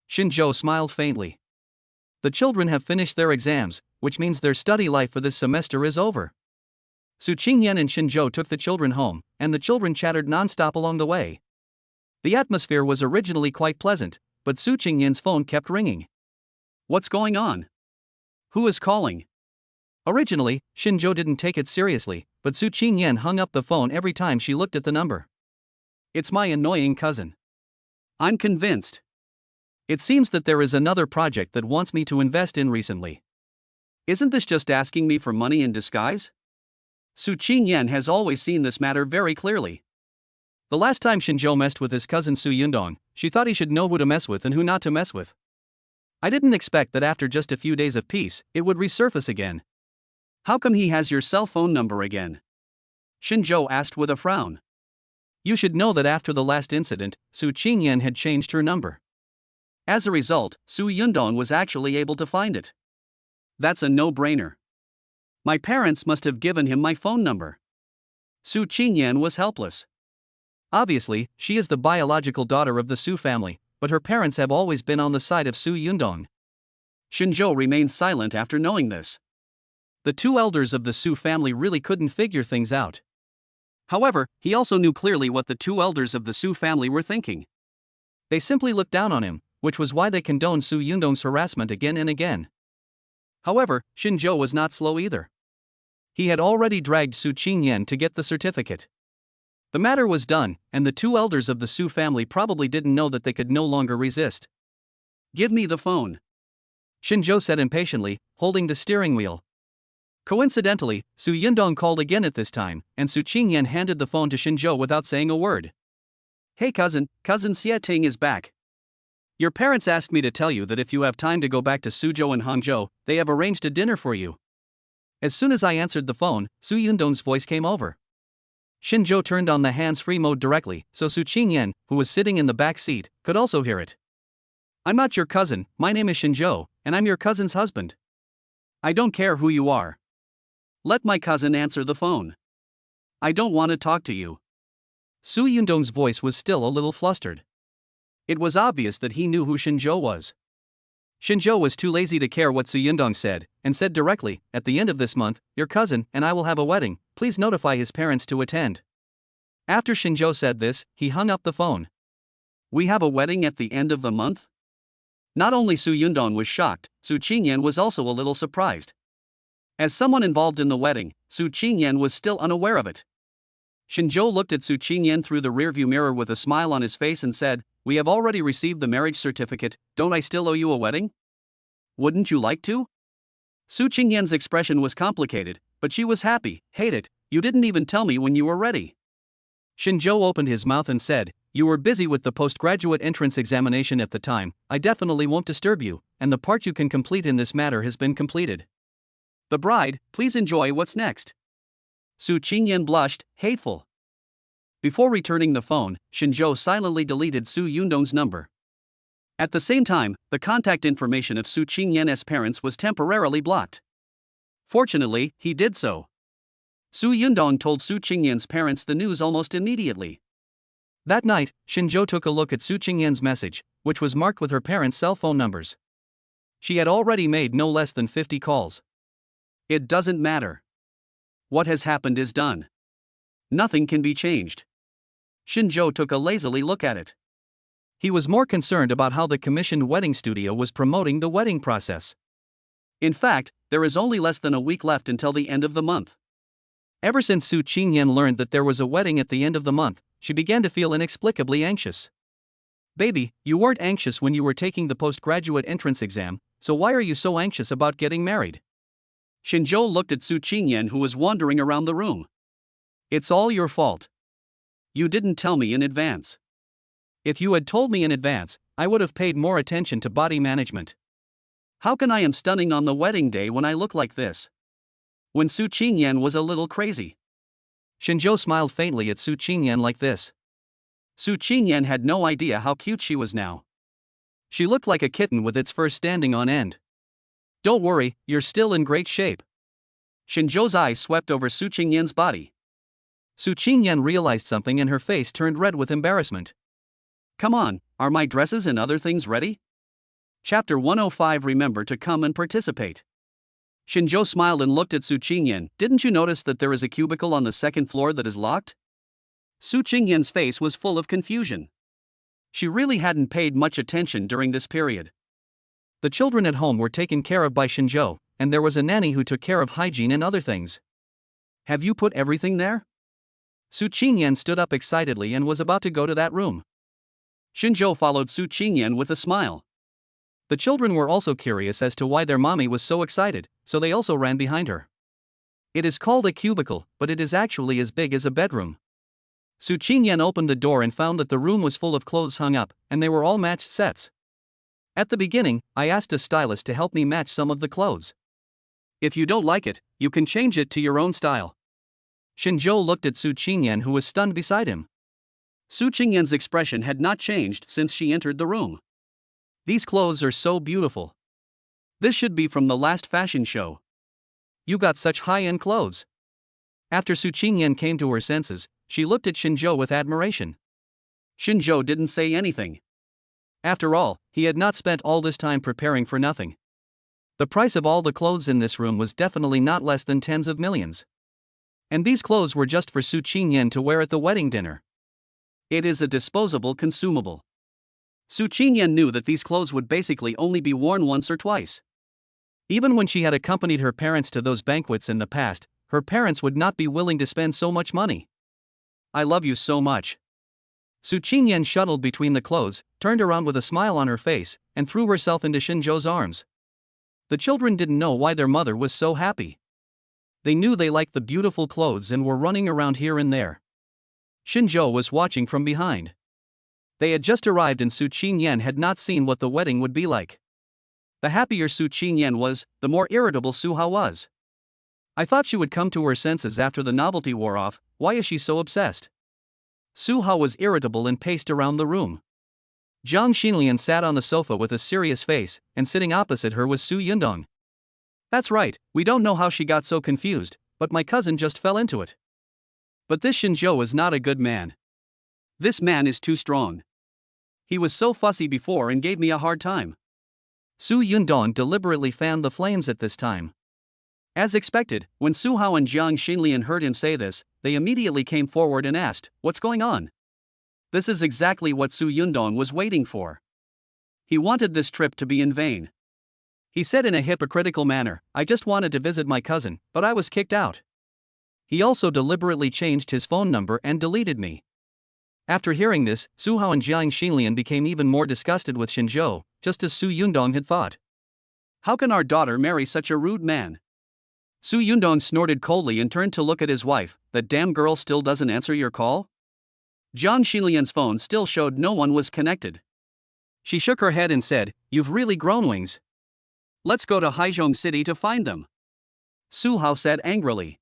A: Shinzhou smiled faintly. The children have finished their exams, which means their study life for this semester is over. Su Qingyan and Shinzhou took the children home, and the children chattered non-stop along the way. The atmosphere was originally quite pleasant, but Su Qingyan's phone kept ringing.
B: What's going on? Who is calling?
A: Originally, Shinzhou didn't take it seriously, but Su Qingyan hung up the phone every time she looked at the number.
B: It's my annoying cousin. I'm convinced.
A: It seems that there is another project that wants me to invest in recently.
B: Isn't this just asking me for money in disguise? Su Qingyan has always seen this matter very clearly.
A: The last time Shinzhou messed with his cousin Su Yundong, she thought he should know who to mess with and who not to mess with. I didn't expect that after just a few days of peace, it would resurface again.
B: How come he has your cell phone number again? Shinzhou asked with a frown.
A: You should know that after the last incident, Su Qingyan had changed her number.
B: As a result, Su Yundong was actually able to find it. That's a no-brainer. My parents must have given him my phone number. Su Qingyan was helpless.
A: Obviously, she is the biological daughter of the Su family, but her parents have always been on the side of Su Yundong.
B: Shinzhou remained silent after knowing this.
A: The two elders of the Su family really couldn't figure things out.
B: However, he also knew clearly what the two elders of the Su family were thinking.
A: They simply looked down on him, which was why they condoned Su Yundong's harassment again and again. However, Shinzhou was not slow either. He had already dragged Su Qingyan to get the certificate. The matter was done, and the two elders of the Su family probably didn't know that they could no longer resist.
B: Give me the phone,
A: Shinzhou said impatiently, holding the steering wheel. Coincidentally, Su Yundong called again at this time, and Su Qingyan handed the phone to Shinzhou without saying a word.
B: Hey cousin Xie Ting is back. Your parents asked me to tell you that if you have time to go back to Suzhou and Hangzhou, they have arranged a dinner for you.
A: As soon as I answered the phone, Su Yundong's voice came over. Shinzhou turned on the hands-free mode directly, so Su Qingyan, who was sitting in the back seat, could also hear it. I'm not your cousin, my name is Shinzhou, and I'm your cousin's husband.
B: I don't care who you are. Let my cousin answer the phone. I don't want to talk to you.
A: Su Yundong's voice was still a little flustered. It was obvious that he knew who Shinzhou was. Shinzhou was too lazy to care what Su Yundong said, and said directly, at the end of this month, your cousin and I will have a wedding, please notify his parents to attend. After Shinzhou said this, he hung up the phone.
B: We have a wedding at the end of the month? Not only Su Yundong was shocked, Su Qingyan was also a little surprised. As someone involved in the wedding, Su Qingyan was still unaware of it. Shinzhou looked at Su Qingyan through the rearview mirror with a smile on his face and said, we have already received the marriage certificate, don't I still owe you a wedding? Wouldn't you like to? Su Qingyan's expression was complicated, but she was happy. Hate it, you didn't even tell me when you were ready.
A: Shinzhou opened his mouth and said, you were busy with the postgraduate entrance examination at the time, I definitely won't disturb you, and the part you can complete in this matter has been completed. The bride, please enjoy what's next. Su Qingyan blushed, hateful. Before returning the phone, Shinzhou silently deleted Su Yundong's number. At the same time, the contact information of Su Qingyan's parents was temporarily blocked. Fortunately, he did so. Su Yundong told Su Qingyan's parents the news almost immediately. That night, Shinzhou took a look at Su Qingyan's message, which was marked with her parents' cell phone numbers. She had already made no less than 50 calls. It doesn't matter. What has happened is done. Nothing can be changed.
B: Shinjo took a lazily look at it.
A: He was more concerned about how the commissioned wedding studio was promoting the wedding process.
B: In fact, there is only less than a week left until the end of the month.
A: Ever since Su Qingyan learned that there was a wedding at the end of the month, she began to feel inexplicably anxious. Baby, you weren't anxious when you were taking the postgraduate entrance exam, so why are you so anxious about getting married?
B: Shinjo looked at Su Qingyan, who was wandering around the room.
A: It's all your fault.
B: You didn't tell me in advance.
A: If you had told me in advance, I would have paid more attention to body management.
B: How can I am stunning on the wedding day when I look like this? When Su Qingyan was a little crazy.
A: Shinjo smiled faintly at Su Qingyan like this.
B: Su Qingyan had no idea how cute she was now.
A: She looked like a kitten with its fur standing on end. Don't worry, you're still in great shape.
B: Shinjo's eyes swept over Su Qingyan's body.
A: Su Qingyan realized something and her face turned red with embarrassment.
B: Come on, are my dresses and other things ready? Chapter 105. Remember to come and participate. Shinjo smiled and looked at Su Qingyan. Didn't you notice that there is a cubicle on the second floor that is locked? Su Qingyan's face was full of confusion. She really hadn't paid much attention during this period.
A: The children at home were taken care of by Shinjo, and there was a nanny who took care of hygiene and other things.
B: Have you put everything there?
A: Su Qingyan stood up excitedly and was about to go to that room.
B: Shinjo followed Su Qingyan with a smile.
A: The children were also curious as to why their mommy was so excited, so they also ran behind her. It is called a cubicle, but it is actually as big as a bedroom. Su Qingyan opened the door and found that the room was full of clothes hung up, and they were all matched sets. At the beginning, I asked a stylist to help me match some of the clothes.
B: If you don't like it, you can change it to your own style.
A: Shinjo looked at Su Qingyan, who was stunned beside him.
B: Su Qingyan's expression had not changed since she entered the room.
A: These clothes are so beautiful.
B: This should be from the last fashion show.
A: You got such high-end clothes. After Su Qingyan came to her senses, she looked at Shinjo with admiration.
B: Shinjo didn't say anything.
A: After all, he had not spent all this time preparing for nothing. The price of all the clothes in this room was definitely not less than tens of millions. And these clothes were just for Su Qingyan to wear at the wedding dinner.
B: It is a disposable consumable. Su Qingyan knew that these clothes would basically only be worn once or twice.
A: Even when she had accompanied her parents to those banquets in the past, her parents would not be willing to spend so much money.
B: I love you so much.
A: Su Qingyan shuttled between the clothes, turned around with a smile on her face, and threw herself into Shinjo's arms. The children didn't know why their mother was so happy. They knew they liked the beautiful clothes and were running around here and there. Shinjo was watching from behind. They had just arrived and Su Qingyan had not seen what the wedding would be like. The happier Su Qingyan was, the more irritable Suha was. I thought she would come to her senses after the novelty wore off. Why is she so obsessed? Suha was irritable and paced around the room. Jiang Xinlian sat on the sofa with a serious face, and sitting opposite her was Su Yundong. That's right, we don't know how she got so confused, but my cousin just fell into it. But this Shinjo is not a good man.
B: This man is too strong. He was so fussy before and gave me a hard time.
A: Su Yundong deliberately fanned the flames at this time.
B: As expected, when Su Hao and Jiang Xinlian heard him say this, they immediately came forward and asked, "What's going on?" This is exactly what Su Yundong was waiting for. He wanted this trip to be in vain. He said in a hypocritical manner, "I just wanted to visit my cousin, but I was kicked out." He also deliberately changed his phone number and deleted me. After hearing this, Su Hao and Jiang Xinlian became even more disgusted with Shinjo, just as Su Yundong had thought. How can our daughter marry such a rude man? Su Yundong snorted coldly and turned to look at his wife. That damn girl still doesn't answer your call? Jiang Xinlian's phone still showed no one was connected. She shook her head and said, "You've really grown wings. Let's go to Haizhong City to find them." Su Hao said angrily.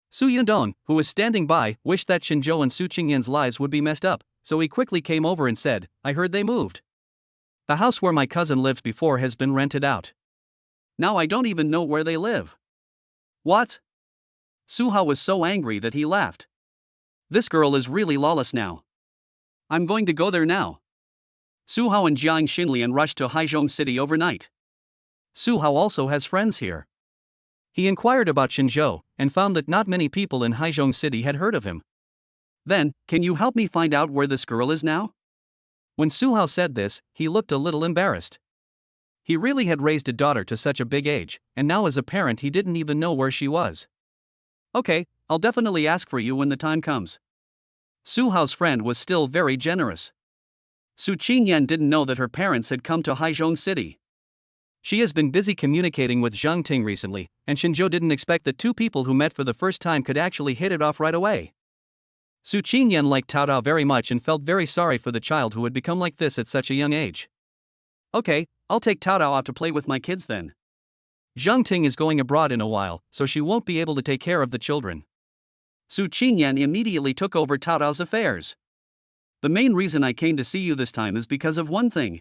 B: Su Yundong, who was standing by, wished that Shinjo and Su Qingyan's lives would be messed up, so he quickly came over and said, "I heard they moved. The house where my cousin lived before has been rented out. Now I don't even know where they live." What? Su Hao was so angry that he laughed. This girl is really lawless now. I'm going to go there now. Su Hao and Jiang Xinlian rushed to Haizhong City overnight. Su Hao also has friends here. He inquired about Shinjo, and found that not many people in Haizhong City had heard of him. Then, can you help me find out where this girl is now?
A: When Su Hao said this, he looked a little embarrassed. He really had raised a daughter to such a big age, and now as a parent he didn't even know where she was.
B: Okay, I'll definitely ask for you when the time comes. Su Hao's friend was still very generous. Su Qingyan didn't know that her parents had come to Haizhong City.
A: She has been busy communicating with Zhang Ting recently, and Xinzhou didn't expect that two people who met for the first time could actually hit it off right away. Su Qingyan liked Tao Tao very much and felt very sorry for the child who had become like this at such a young age.
B: Okay, I'll take Tao Tao out to play with my kids then.
A: Zhang Ting is going abroad in a while, so she won't be able to take care of the children.
B: Su Qingyan immediately took over Tao Tao's affairs. The main reason I came to see you this time is because of one thing.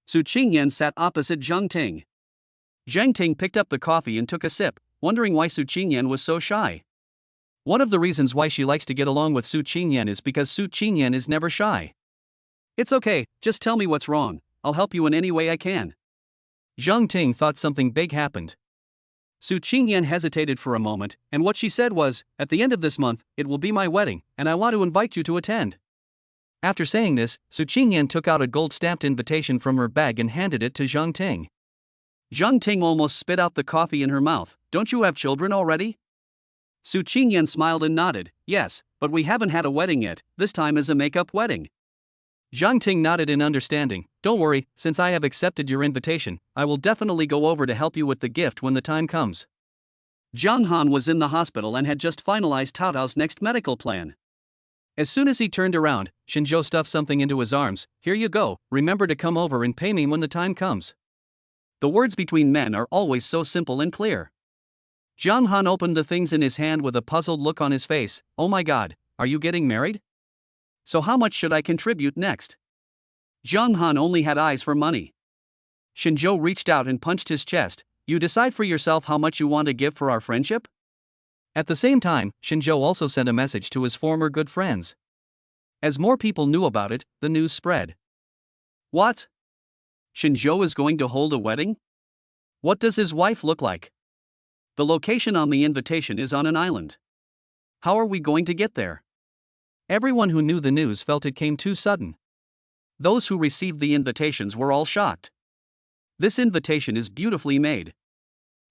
B: Su Qingyan sat opposite Zhang Ting. Zhang Ting picked up the coffee and took a sip, wondering why Su Qingyan was so shy.
A: One of the reasons why she likes to get along with Su Qingyan is because Su Qingyan is never shy.
B: It's okay, just tell me what's wrong, I'll help you in any way I can.
A: Zhang Ting thought something big happened.
B: Su Qingyan hesitated for a moment, and what she said was, "At the end of this month, it will be my wedding, and I want to invite you to attend."
A: After saying this, Su Qingyan took out a gold-stamped invitation from her bag and handed it to Zhang Ting.
B: Zhang Ting almost spit out the coffee in her mouth. "Don't you have children already?" Su Qingyan smiled and nodded, "Yes, but we haven't had a wedding yet, this time is a make-up wedding."
A: Zhang Ting nodded in understanding. "Don't worry, since I have accepted your invitation, I will definitely go over to help you with the gift when the time comes."
B: Zhang Han was in the hospital and had just finalized Tao Tao's next medical plan.
A: As soon as he turned around, Xinzhou stuffed something into his arms. "Here you go, remember to come over and pay me when the time comes."
B: The words between men are always so simple and clear.
A: Zhang Han opened the things in his hand with a puzzled look on his face. "Oh my god, are you getting married?
B: So how much should I contribute next?" Zhang Han only had eyes for money.
A: Xinzhou reached out and punched his chest. "You decide for yourself how much you want to give for our friendship?" At the same time, Xinzhou also sent a message to his former good friends. As more people knew about it, the news spread.
B: What? Xinzhou is going to hold a wedding? What does his wife look like? The location on the invitation is on an island. How are we going to get there?
A: Everyone who knew the news felt it came too sudden.
B: Those who received the invitations were all shocked. This invitation is beautifully made.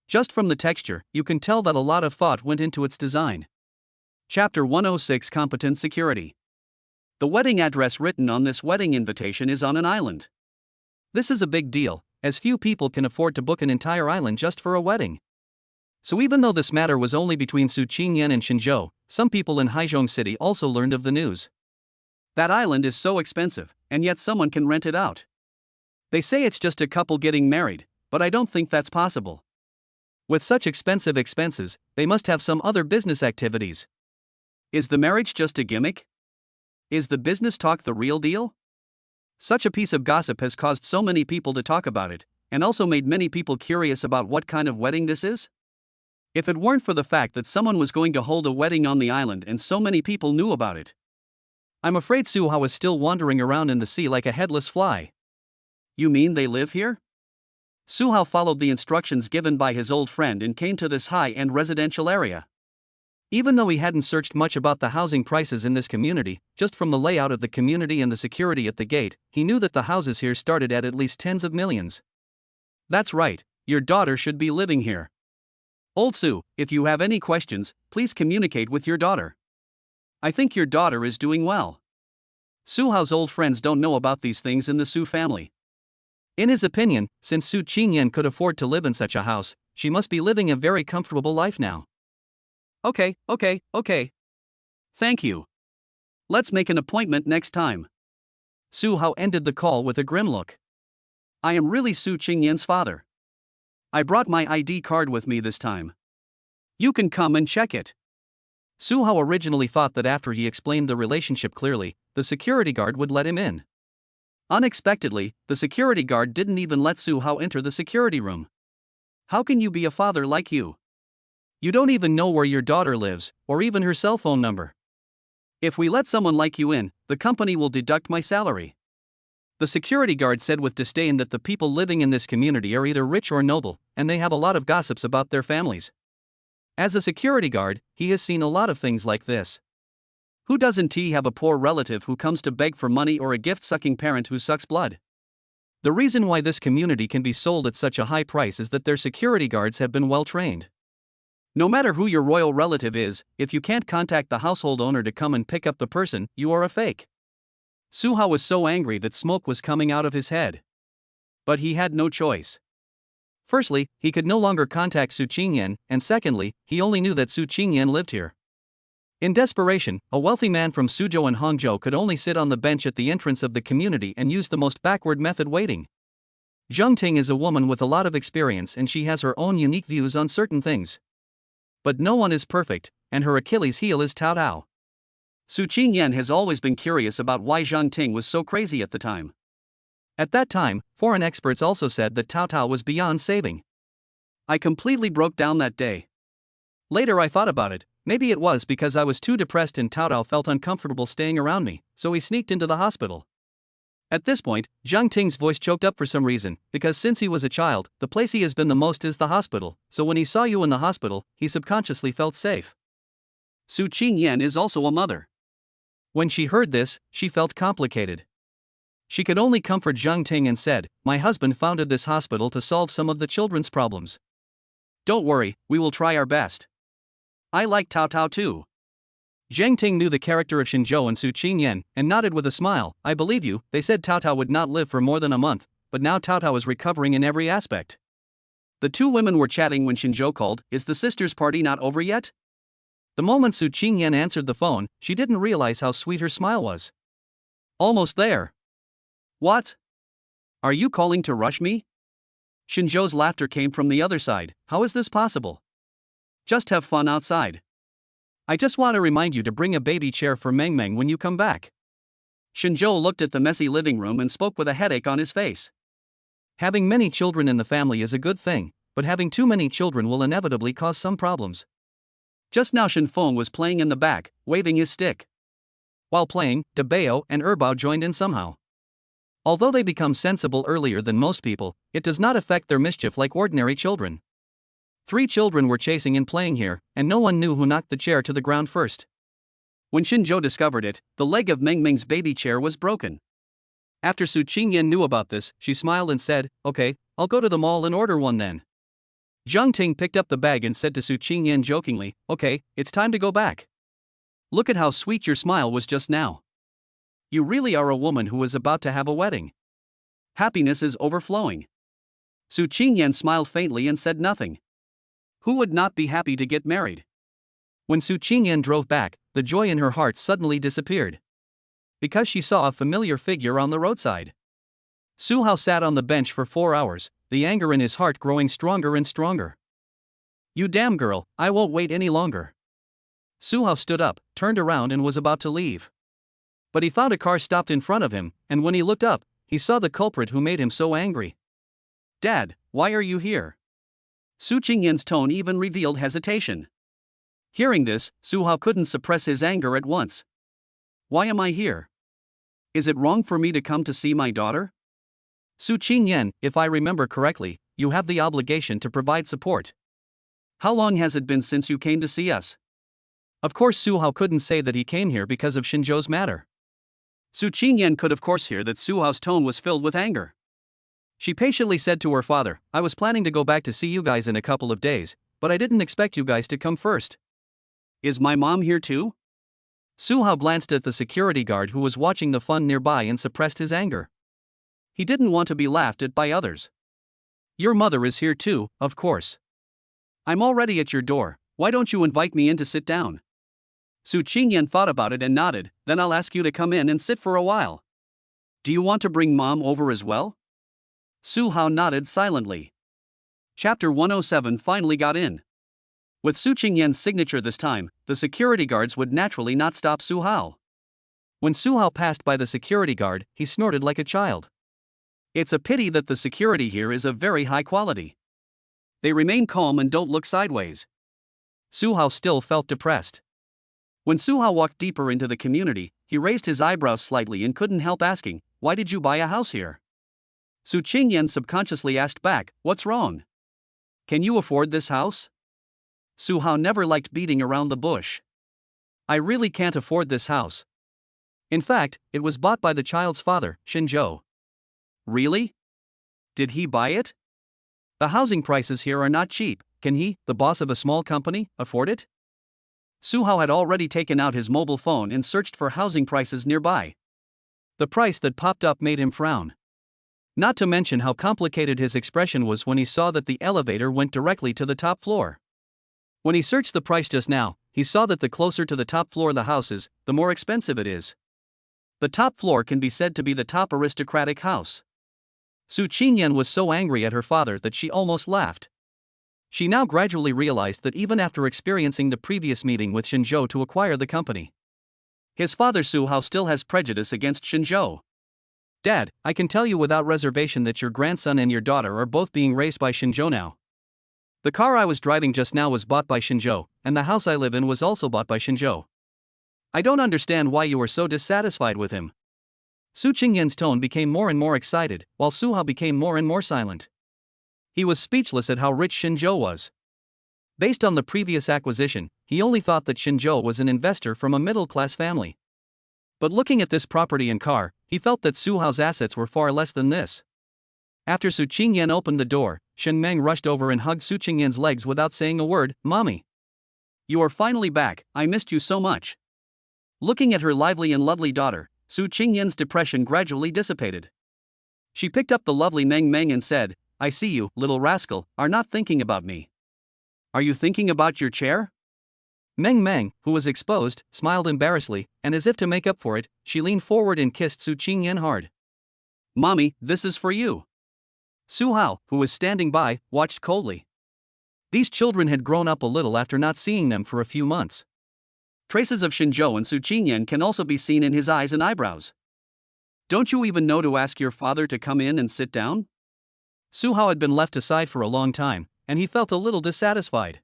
A: Just from the texture, you can tell that a lot of thought went into its design.
B: Chapter 106 Competent Security. The wedding address written on this wedding invitation is on an island.
A: This is a big deal, as few people can afford to book an entire island just for a wedding. So even though this matter was only between Su Qingyan and Xinzhou, some people in Haizhong City also learned of the news.
B: That island is so expensive, and yet someone can rent it out. They say it's just a couple getting married, but I don't think that's possible.
A: With such expensive expenses, they must have some other business activities.
B: Is the marriage just a gimmick? Is the business talk the real deal? Such a piece of gossip has caused so many people to talk about it, and also made many people curious about what kind of wedding this is. If it weren't for the fact that someone was going to hold a wedding on the island and so many people knew about it.
A: I'm afraid Su Hao is still wandering around in the sea like a headless fly.
B: You mean they live here? Su Hao followed the instructions given by his old friend and came to this high-end residential area.
A: Even though he hadn't searched much about the housing prices in this community, just from the layout of the community and the security at the gate, he knew that the houses here started at least tens of millions.
B: That's right, your daughter should be living here. Old Su, if you have any questions, please communicate with your daughter. I think your daughter is doing well. Su Hao's old friends don't know about these things in the Su family.
A: In his opinion, since Su Qingyan could afford to live in such a house, she must be living a very comfortable life now.
B: Okay. Thank you. Let's make an appointment next time.
A: Su Hao ended the call with a grim look.
B: I am really Su Qingyan's father. I brought my ID card with me this time. You can come and check it.
A: Su Hao originally thought that after he explained the relationship clearly, the security guard would let him in.
B: Unexpectedly, the security guard didn't even let Su Hao enter the security room. How can you be a father like you?
A: You don't even know where your daughter lives, or even her cell phone number.
B: If we let someone like you in, the company will deduct my salary.
A: The security guard said with disdain that the people living in this community are either rich or noble, and they have a lot of gossips about their families. As a security guard, he has seen a lot of things like this.
B: Who doesn't have a poor relative who comes to beg for money or a gift-sucking parent who sucks blood? The reason why this community can be sold at such a high price is that their security guards have been well trained. No matter who your royal relative is, if you can't contact the household owner to come and pick up the person, you are a fake. Suhao was so angry that smoke was coming out of his head. But he had no choice. Firstly, he could no longer contact Su Qingyan, and secondly, he only knew that Su Qingyan lived here. In desperation, a wealthy man from Suzhou and Hangzhou could only sit on the bench at the entrance of the community and use the most backward method waiting. Zhang Ting is a woman with a lot of experience and she has her own unique views on certain things. But no one is perfect, and her Achilles heel is Cao Tao. Su Qingyan has always been curious about why Zhang Ting was so crazy at the time. At that time, foreign experts also said that Cao Tao was beyond saving. I completely broke down that day. Later I thought about it, maybe it was because I was too depressed and Cao Tao felt uncomfortable staying around me, so he sneaked into the hospital. At this point, Zhang Ting's voice choked up for some reason, because since he was a child, the place he has been the most is the hospital, so when he saw you in the hospital, he subconsciously felt safe. Su Qingyan is also a mother. When she heard this, she felt complicated. She could only comfort Zhang Ting and said, "My husband founded this hospital to solve some of the children's problems. Don't worry, we will try our best. I like Cao Tao too." Zhang Ting knew the character of Xinzhou and Su Qingyan, and nodded with a smile. "I believe you, they said Cao Tao would not live for more than a month, but now Cao Tao is recovering in every aspect." The two women were chatting when Xinzhou called, "Is the sisters' party not over yet?" The moment Su Qingyan answered the phone, she didn't realize how sweet her smile was. "Almost there." "What? Are you calling to rush me?" Xinzhou's laughter came from the other side. "How is this possible? Just have fun outside. I just want to remind you to bring a baby chair for Meng Meng when you come back." Xinzhou looked at the messy living room and spoke with a headache on his face. Having many children in the family is a good thing, but having too many children will inevitably cause some problems. Just now Shen Feng was playing in the back, waving his stick. While playing, De Bao and Erbao joined in somehow. Although they become sensible earlier than most people, it does not affect their mischief like ordinary children. 3 children were chasing and playing here, and no one knew who knocked the chair to the ground first. When Xinzhou discovered it, the leg of Meng Meng's baby chair was broken. After Su Qingyan knew about this, she smiled and said, "Okay, I'll go to the mall and order one then." Zhang Ting picked up the bag and said to Su Qingyan jokingly, "Okay, it's time to go back. Look at how sweet your smile was just now. You really are a woman who is about to have a wedding. Happiness is overflowing." Su Qingyan smiled faintly and said nothing. Who would not be happy to get married? When Su Qingyan drove back, the joy in her heart suddenly disappeared. Because she saw a familiar figure on the roadside. Su Hao sat on the bench for 4 hours, the anger in his heart growing stronger and stronger. "You damn girl, I won't wait any longer." Su Hao stood up, turned around and was about to leave. But he found a car stopped in front of him, and when he looked up, he saw the culprit who made him so angry. "Dad, why are you here?" Su Qingyan's tone even revealed hesitation. Hearing this, Su Hao couldn't suppress his anger at once. "Why am I here? Is it wrong for me to come to see my daughter?" "Su Qingyan, if I remember correctly, you have the obligation to provide support. How long has it been since you came to see us?" Of course Su Hao couldn't say that he came here because of Xinzhou's matter. Su Qingyan could of course hear that Su Hao's tone was filled with anger. She patiently said to her father, "I was planning to go back to see you guys in a couple of days, but I didn't expect you guys to come first." "Is my mom here too?" Su Hao glanced at the security guard who was watching the fun nearby and suppressed his anger. He didn't want to be laughed at by others. "Your mother is here too, of course. I'm already at your door, why don't you invite me in to sit down?" Su Qingyan thought about it and nodded, "Then I'll ask you to come in and sit for a while. Do you want to bring mom over as well?" Su Hao nodded silently. Chapter 107 finally got in. With Su Qingyan's signature this time, the security guards would naturally not stop Su Hao. When Su Hao passed by the security guard, he snorted like a child. It's a pity that the security here is of very high quality. They remain calm and don't look sideways. Su Hao still felt depressed. When Su Hao walked deeper into the community, he raised his eyebrows slightly and couldn't help asking, "Why did you buy a house here?" Su Qingyan subconsciously asked back, "What's wrong? Can you afford this house?" Su Hao never liked beating around the bush. I really can't afford this house. In fact, it was bought by the child's father, Shinjo. Really? Did he buy it? The housing prices here are not cheap. Can he, the boss of a small company, afford it? Suhao had already taken out his mobile phone and searched for housing prices nearby. The price that popped up made him frown. Not to mention how complicated his expression was when he saw that the elevator went directly to the top floor. When he searched the price just now, he saw that the closer to the top floor the house is, the more expensive it is. The top floor can be said to be the top aristocratic house. Su Qingyan was so angry at her father that she almost laughed. She now gradually realized that even after experiencing the previous meeting with Shinjo to acquire the company, his father Su Hao still has prejudice against Shinjo. Dad, I can tell you without reservation that your grandson and your daughter are both being raised by Shinjo now. The car I was driving just now was bought by Shinjo, and the house I live in was also bought by Shinjo. I don't understand why you are so dissatisfied with him. Su Qingyan's tone became more and more excited, while Su Hao became more and more silent. He was speechless at how rich Shinjo was. Based on the previous acquisition, he only thought that Shinjo was an investor from a middle-class family. But looking at this property and car, he felt that Su Hao's assets were far less than this. After Su Qingyan opened the door, Shen Meng rushed over and hugged Su Qingyan's legs without saying a word. Mommy! You are finally back, I missed you so much. Looking at her lively and lovely daughter, Su Qingyan's depression gradually dissipated. She picked up the lovely Meng Meng and said, I see you, little rascal, are not thinking about me. Are you thinking about your chair? Meng Meng, who was exposed, smiled embarrassedly, and as if to make up for it, she leaned forward and kissed Su Qingyan hard. Mommy, this is for you. Su Hao, who was standing by, watched coldly. These children had grown up a little after not seeing them for a few months. Traces of Shinjo and Su Qingyan can also be seen in his eyes and eyebrows. Don't you even know to ask your father to come in and sit down? Su Hao had been left aside for a long time, and he felt a little dissatisfied.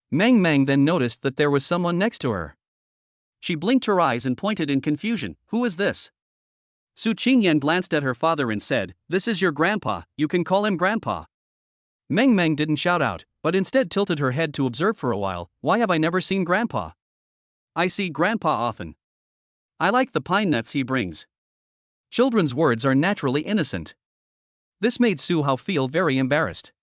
B: Meng Meng then noticed that there was someone next to her. She blinked her eyes and pointed in confusion. Who is this? Su Qingyan glanced at her father and said, This is your grandpa, you can call him grandpa. Meng Meng didn't shout out, but instead tilted her head to observe for a while. Why have I never seen grandpa? I see grandpa often. I like the pine nuts he brings. Children's words are naturally innocent. This made Su Hao feel very embarrassed.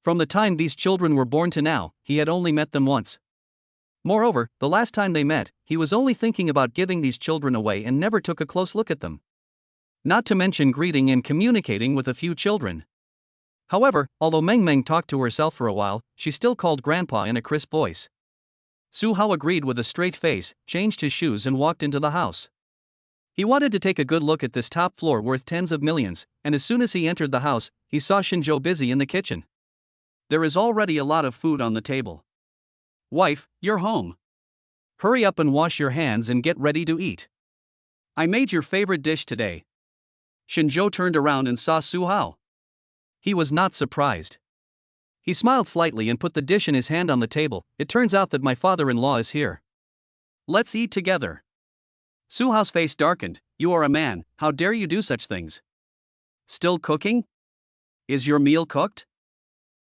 B: From the time these children were born to now, he had only met them once. Moreover, the last time they met, he was only thinking about giving these children away and never took a close look at them. Not to mention greeting and communicating with a few children. However, although Meng Meng talked to herself for a while, she still called grandpa in a crisp voice. Su Hao agreed with a straight face, changed his shoes and walked into the house. He wanted to take a good look at this top floor worth tens of millions, and as soon as he entered the house, he saw Shinjo busy in the kitchen. There is already a lot of food on the table. Wife, you're home. Hurry up and wash your hands and get ready to eat. I made your favorite dish today. Shinjo turned around and saw Su Hao. He was not surprised. He smiled slightly and put the dish in his hand on the table. It turns out that my father-in-law is here. Let's eat together. Su Hao's face darkened. You are a man, how dare you do such things? Still cooking? Is your meal cooked?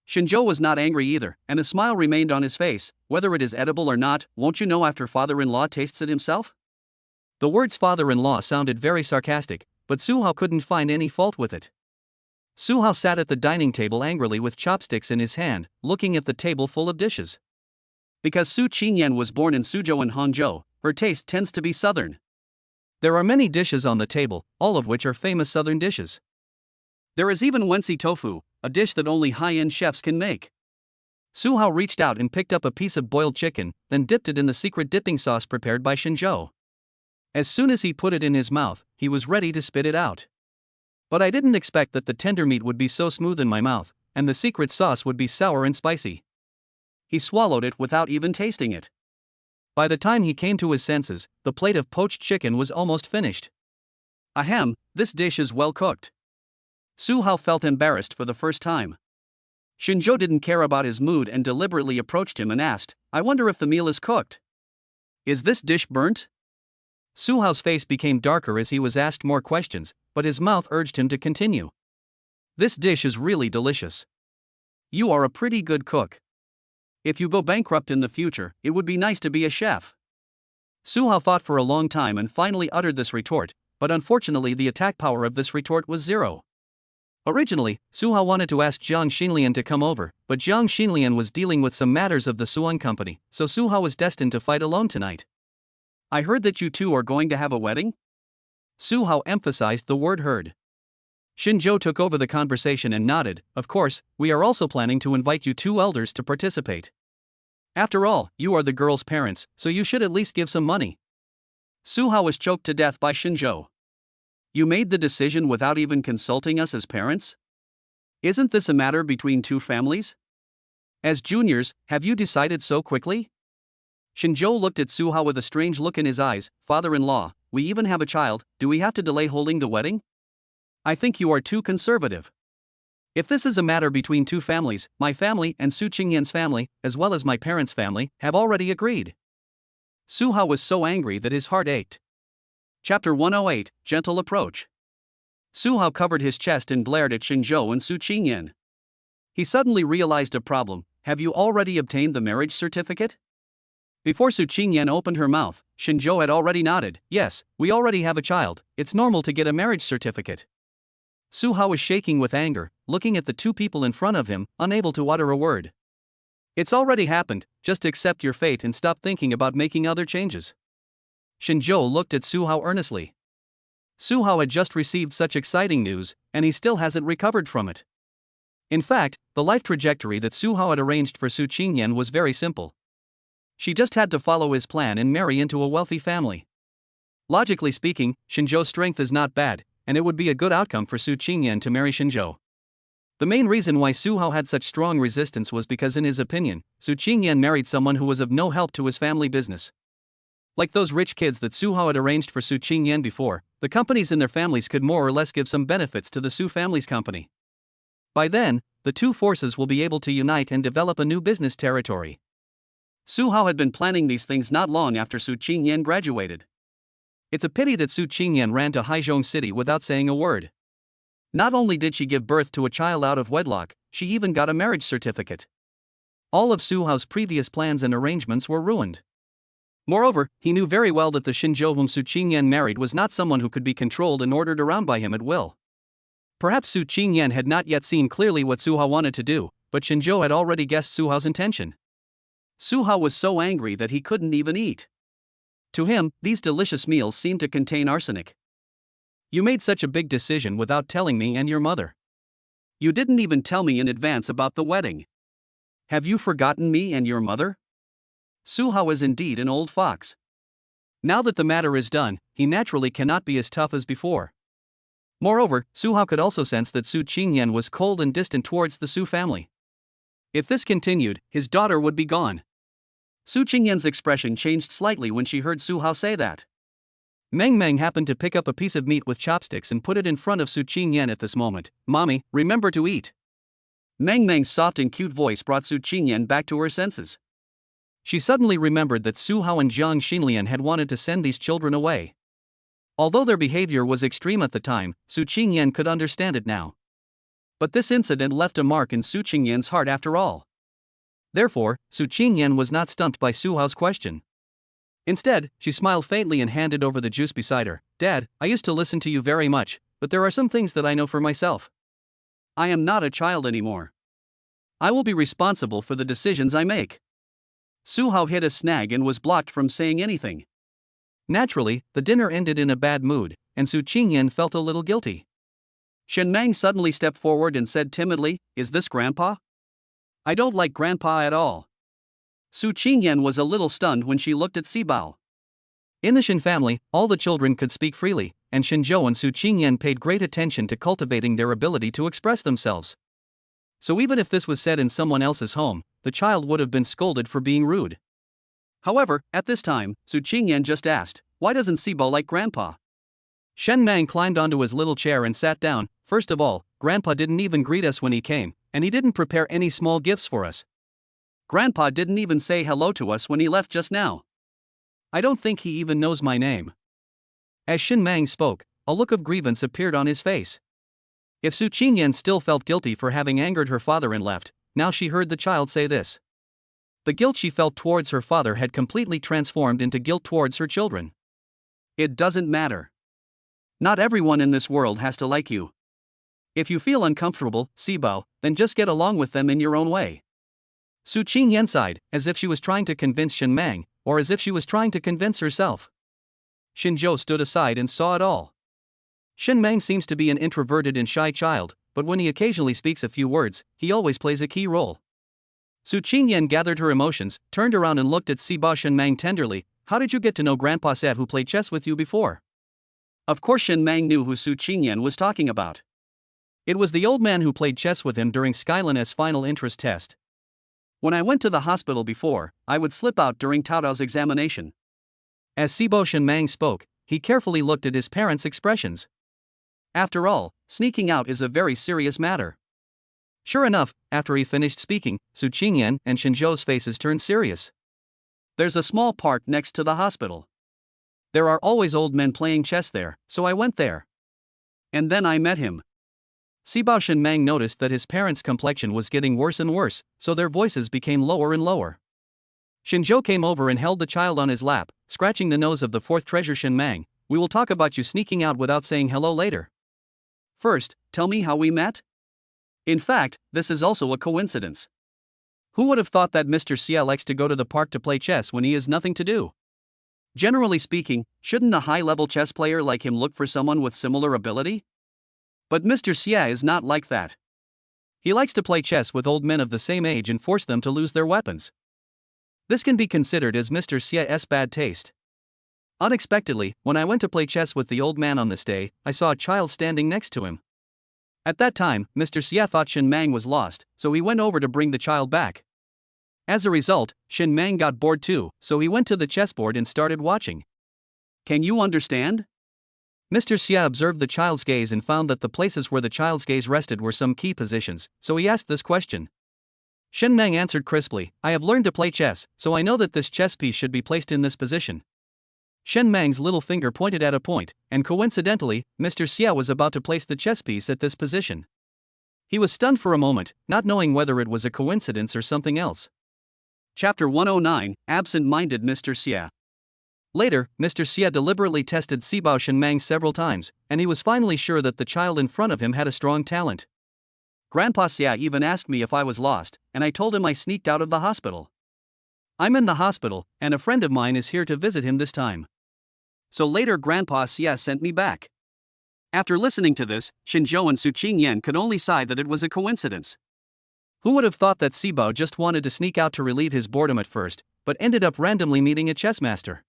B: Shinjo was not angry either, and a smile remained on his face. Whether it is edible or not, won't you know after father-in-law tastes it himself? The words father-in-law sounded very sarcastic, but Su Hao couldn't find any fault with it. Su Hao sat at the dining table angrily with chopsticks in his hand, looking at the table full of dishes. Because Su Qingyan was born in Suzhou and Hangzhou, her taste tends to be southern. There are many dishes on the table, all of which are famous southern dishes. There is even wensi tofu, a dish that only high-end chefs can make. Su Hao reached out and picked up a piece of boiled chicken, then dipped it in the secret dipping sauce prepared by Shinjo. As soon as he put it in his mouth, he was ready to spit it out. But I didn't expect that the tender meat would be so smooth in my mouth, and the secret sauce would be sour and spicy. He swallowed it without even tasting it. By the time he came to his senses, the plate of poached chicken was almost finished. Ahem, this dish is well cooked. Su Hao felt embarrassed for the first time. Shinjo didn't care about his mood and deliberately approached him and asked, I wonder if the meal is cooked. Is this dish burnt? Su Hao's face became darker as he was asked more questions, but his mouth urged him to continue. This dish is really delicious. You are a pretty good cook. If you go bankrupt in the future, it would be nice to be a chef. Su Hao thought for a long time and finally uttered this retort, but unfortunately the attack power of this retort was zero. Originally, Su Hao wanted to ask Jiang Xinlian to come over, but Jiang Xinlian was dealing with some matters of the Suan company, so Su Hao was destined to fight alone tonight. I heard that you two are going to have a wedding? Su Hao emphasized the word heard. Xinzhou took over the conversation and nodded. Of course, we are also planning to invite you two elders to participate. After all, you are the girl's parents, so you should at least give some money. Su Hao was choked to death by Xinzhou. You made the decision without even consulting us as parents? Isn't this a matter between two families? As juniors, have you decided so quickly? Xinzhou looked at Su Hao with a strange look in his eyes. Father-in-law, we even have a child, do we have to delay holding the wedding? I think you are too conservative. If this is a matter between two families, my family and Su Qingyan's family, as well as my parents' family, have already agreed. Su Hao was so angry that his heart ached. Chapter 108, Gentle Approach. Su Hao covered his chest and glared at Xinzhou and Su Qingyan. He suddenly realized a problem. Have you already obtained the marriage certificate? Before Su Qingyan opened her mouth, Xinzhou had already nodded. Yes, we already have a child, it's normal to get a marriage certificate. Su Hao was shaking with anger, looking at the two people in front of him, unable to utter a word. It's already happened, just accept your fate and stop thinking about making other changes. Xinzhou looked at Su Hao earnestly. Su Hao had just received such exciting news, and he still hasn't recovered from it. In fact, the life trajectory that Su Hao had arranged for Su Qingyan was very simple. She just had to follow his plan and marry into a wealthy family. Logically speaking, Xinzhou's strength is not bad, and it would be a good outcome for Su Qingyan to marry Xinzhou. The main reason why Su Hao had such strong resistance was because in his opinion, Su Qingyan married someone who was of no help to his family business. Like those rich kids that Su Hao had arranged for Su Qingyan before, the companies and their families could more or less give some benefits to the Su family's company. By then, the two forces will be able to unite and develop a new business territory. Su Hao had been planning these things not long after Su Qingyan graduated. It's a pity that Su Qingyan ran to Haizhong City without saying a word. Not only did she give birth to a child out of wedlock, she even got a marriage certificate. All of Su Hao's previous plans and arrangements were ruined. Moreover, he knew very well that the Xinzhou whom Su Qingyan married was not someone who could be controlled and ordered around by him at will. Perhaps Su Qingyan had not yet seen clearly what Su Hao wanted to do, but Xinzhou had already guessed Su Hao's intention. Su Hao was so angry that he couldn't even eat. To him, these delicious meals seemed to contain arsenic. You made such a big decision without telling me and your mother. You didn't even tell me in advance about the wedding. Have you forgotten me and your mother? Su Hao is indeed an old fox. Now that the matter is done, he naturally cannot be as tough as before. Moreover, Su Hao could also sense that Su Qingyan was cold and distant towards the Su family. If this continued, his daughter would be gone. Su Qingyan's expression changed slightly when she heard Su Hao say that. Meng Meng happened to pick up a piece of meat with chopsticks and put it in front of Su Qingyan at this moment. Mommy, remember to eat. Meng Meng's soft and cute voice brought Su Qingyan back to her senses. She suddenly remembered that Su Hao and Jiang Xinlian had wanted to send these children away. Although their behavior was extreme at the time, Su Qingyan could understand it now. But this incident left a mark in Su Qingyan's heart after all. Therefore, Su Qingyan was not stumped by Su Hao's question. Instead, she smiled faintly and handed over the juice beside her. Dad, I used to listen to you very much, but there are some things that I know for myself. I am not a child anymore. I will be responsible for the decisions I make. Su Hao hit a snag and was blocked from saying anything. Naturally, the dinner ended in a bad mood, and Su Qingyan felt a little guilty. Shen Mang suddenly stepped forward and said timidly, Is this Grandpa? I don't like Grandpa at all. Su Qingyan was a little stunned when she looked at Sibao. In the Shen family, all the children could speak freely, and Xinzhou and Su Qingyan paid great attention to cultivating their ability to express themselves. So even if this was said in someone else's home, the child would have been scolded for being rude. However, at this time, Su Qingyan just asked, Why doesn't Sibao like Grandpa? Shen Mang climbed onto his little chair and sat down. First of all, Grandpa didn't even greet us when he came, and he didn't prepare any small gifts for us. Grandpa didn't even say hello to us when he left just now. I don't think he even knows my name. As Shen Mang spoke, a look of grievance appeared on his face. If Su Qingyan still felt guilty for having angered her father and left, now she heard the child say this.
A: The guilt she felt towards her father had completely transformed into guilt towards her children.
B: It doesn't matter. Not everyone in this world has to like you. If you feel uncomfortable, Sibao, then just get along with them in your own way.
A: Su Qingyan sighed, as if she was trying to convince Shen Mang, or as if she was trying to convince herself. Xinzhou stood aside and saw it all. Shen Mang seems to be an introverted and shy child, but when he occasionally speaks a few words, he always plays a key role. Su Qingyan gathered her emotions, turned around and looked at Sibao Shen Mang tenderly. How did you get to know Grandpa Seth who played chess with you before?
B: Of course Shen Mang knew who Su Qingyan was talking about.
A: It was the old man who played chess with him during Skylin's final interest test.
B: When I went to the hospital before, I would slip out during Tao Tao's examination.
A: As Sibao Shen Mang spoke, he carefully looked at his parents' expressions.
B: After all, sneaking out is a very serious matter.
A: Sure enough, after he finished speaking, Su Qingyan and Xinzhou's faces turned serious.
B: There's a small park next to the hospital. There are always old men playing chess there, so I went there. And then I met him.
A: Sibao Shen Mang noticed that his parents' complexion was getting worse and worse, so their voices became lower and lower. Xinzhou came over and held the child on his lap, scratching the nose of the fourth treasure. Shen Mang, we will talk about you sneaking out without saying hello later.
B: First, tell me how we met? In fact, this is also a coincidence. Who would have thought that Mr. Xia likes to go to the park to play chess when he has nothing to do? Generally speaking, shouldn't a high-level chess player like him look for someone with similar ability? But Mr. Xia is not like that.
A: He likes to play chess with old men of the same age and force them to lose their weapons. This can be considered as Mr. Xia's bad taste. Unexpectedly, when I went to play chess with the old man on this day, I saw a child standing next to him. At that time, Mr. Xia thought Shen Mang was lost, so he went over to bring the child back. As a result, Shen Mang got bored too, so he went to the chessboard and started watching.
B: Can you understand?
A: Mr. Xia observed the child's gaze and found that the places where the child's gaze rested were some key positions, so he asked this question. Shen Mang answered crisply, I have learned to play chess, so I know that this chess piece should be placed in this position. Shen Mang's little finger pointed at a point, and coincidentally, Mr. Xia was about to place the chess piece at this position. He was stunned for a moment, not knowing whether it was a coincidence or something else.
B: Chapter 109, Absent-Minded Mr. Xia.
A: Later, Mr. Xia deliberately tested Sibao Shen Mang several times, and he was finally sure that the child in front of him had a strong talent.
B: Grandpa Xia even asked me if I was lost, and I told him I sneaked out of the hospital.
A: I'm in the hospital, and a friend of mine is here to visit him this time.
B: So later Grandpa Xia sent me back. After listening to this, Xinzhou and Su Qingyan could only sigh that it was a coincidence.
A: Who would have thought that Sibao just wanted to sneak out to relieve his boredom at first, but ended up randomly meeting a chess master?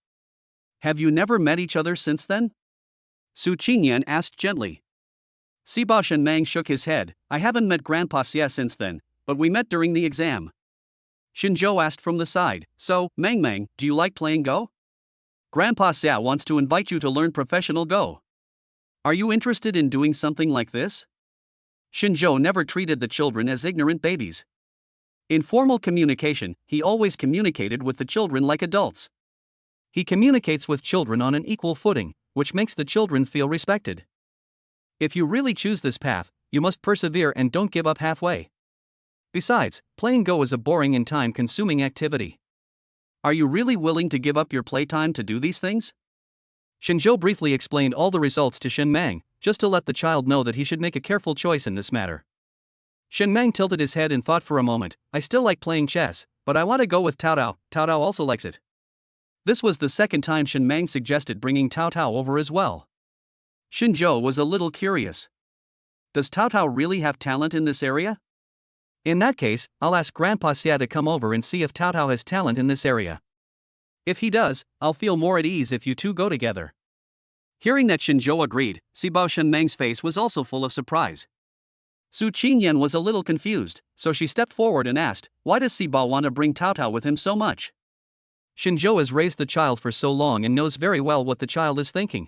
B: Have you never met each other since then? Su Qingyan asked gently. Sibao Shen Mang shook his head. I haven't met Grandpa Xia since then, but we met during the exam. Xinzhou asked from the side, so, Mang, do you like playing Go? Grandpa Xia wants to invite you to learn professional Go. Are you interested in doing something like this? Xinzhou never treated the children as ignorant babies. In formal communication, he always communicated with the children like adults. He communicates with children on an equal footing, which makes the children feel respected. If you really choose this path, you must persevere and don't give up halfway. Besides, playing Go is a boring and time-consuming activity. Are you really willing to give up your playtime to do these things? Xinzhou briefly explained all the results to Shen Mang, just to let the child know that he should make a careful choice in this matter. Shen Mang tilted his head and thought for a moment, I still like playing chess, but I want to go with Tao Tao. Tao Tao also likes it. This was the second time Shen Mang suggested bringing Tao Tao over as well. Xinzhou was a little curious. Does Tao Tao really have talent in this area? In that case, I'll ask Grandpa Xia to come over and see if Tao Tao has talent in this area. If he does, I'll feel more at ease if you two go together. Hearing that Xinzhou agreed, Sibao Shen Mang's face was also full of surprise. Su Qingyan was a little confused, so she stepped forward and asked, why does Sibao want to bring Tao Tao with him so much? Xinzhou has raised the child for so long and knows very well what the child is thinking.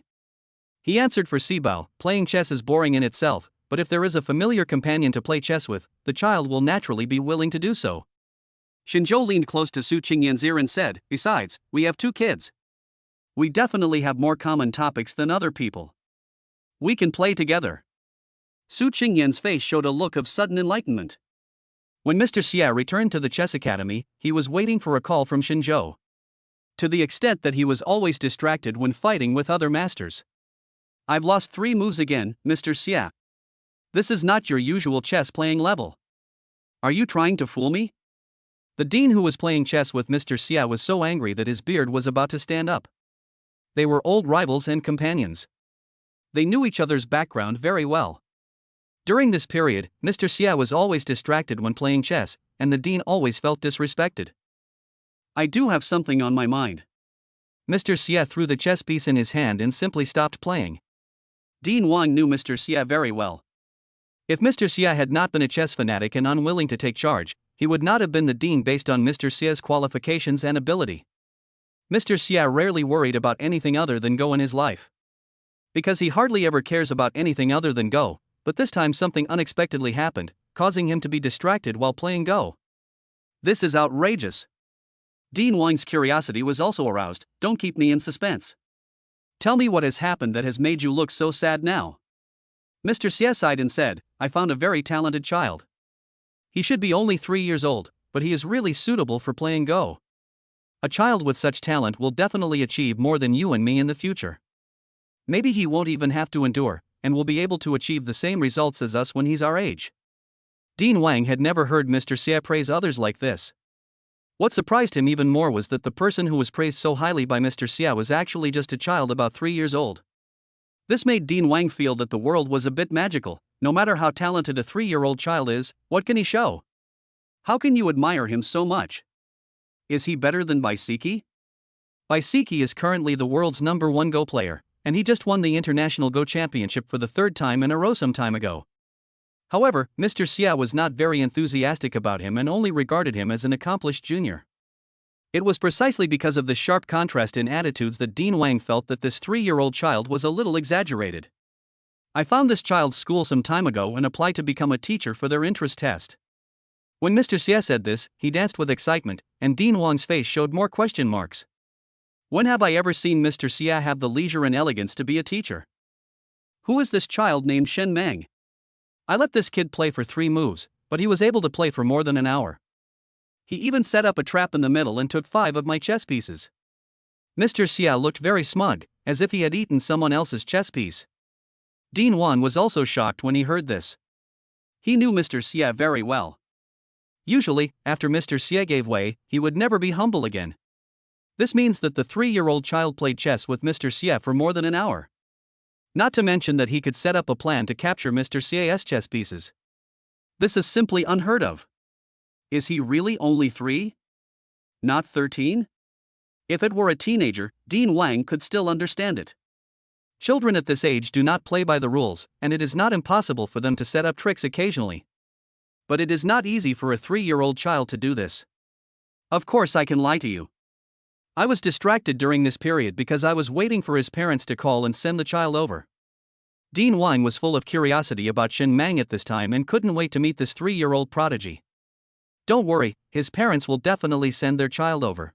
B: He answered for Sibao, playing chess is boring in itself, but if there is a familiar companion to play chess with, the child will naturally be willing to do so. Xinzhou leaned close to Su Qingyan's ear and said, besides, we have 2 kids. We definitely have more common topics than other people. We can play together. Su Qingyan's face showed a look of sudden enlightenment. When Mr. Xia returned to the chess academy, he was waiting for a call from Xinzhou. To the extent that he was always distracted when fighting with other masters. "I've lost 3 moves again, Mr. Xia. This is not your usual chess playing level. Are you trying to fool me?" The dean who was playing chess with Mr. Xia was so angry that his beard was about to stand up. They were old rivals and companions. They knew each other's background very well. During this period, Mr. Xia was always distracted when playing chess, and the dean always felt disrespected. "I do have something on my mind." Mr. Xia threw the chess piece in his hand and simply stopped playing. Dean Wang knew Mr. Xia very well. If Mr. Xia had not been a chess fanatic and unwilling to take charge, he would not have been the dean based on Mr. Xia's qualifications and ability. Mr. Xia rarely worried about anything other than Go in his life. Because he hardly ever cares about anything other than Go, but this time something unexpectedly happened, causing him to be distracted while playing Go. "This is outrageous." Dean Wang's curiosity was also aroused. "Don't keep me in suspense. Tell me what has happened that has made you look so sad now." Mr. Xia sighed and said, "I found a very talented child. He should be only 3 years old, but he is really suitable for playing Go. A child with such talent will definitely achieve more than you and me in the future. Maybe he won't even have to endure, and will be able to achieve the same results as us when he's our age." Dean Wang had never heard Mr. Xia praise others like this. What surprised him even more was that the person who was praised so highly by Mr. Xia was actually just a child about 3 years old. This made Dean Wang feel that the world was a bit magical. No matter how talented a 3-year-old child is, what can he show? How can you admire him so much? Is he better than Baisiki? Baisiki is currently the world's #1 Go player, and he just won the International Go Championship for the 3rd time in a row some time ago. However, Mr. Xia was not very enthusiastic about him and only regarded him as an accomplished junior. It was precisely because of this sharp contrast in attitudes that Dean Wang felt that this 3-year-old child was a little exaggerated. "I found this child's school some time ago and applied to become a teacher for their interest test." When Mr. Xia said this, he danced with excitement, and Dean Wang's face showed more question marks. When have I ever seen Mr. Xia have the leisure and elegance to be a teacher? Who is this child named Shen Meng? I let this kid play for 3 moves, but he was able to play for more than an hour. He even set up a trap in the middle and took 5 of my chess pieces. Mr. Xia looked very smug, as if he had eaten someone else's chess piece. Dean Wan was also shocked when he heard this. He knew Mr. Xia very well. Usually, after Mr. Xia gave way, he would never be humble again. This means that the 3-year-old child played chess with Mr. Xia for more than an hour. Not to mention that he could set up a plan to capture Mr. Xia's chess pieces. This is simply unheard of. Is he really only 3? Not 13? If it were a teenager, Dean Wang could still understand it. Children at this age do not play by the rules, and it is not impossible for them to set up tricks occasionally. But it is not easy for a 3-year-old child to do this. Of course I can lie to you. I was distracted during this period because I was waiting for his parents to call and send the child over. Dean Wang was full of curiosity about Shen Meng at this time and couldn't wait to meet this 3-year-old prodigy. Don't worry, his parents will definitely send their child over.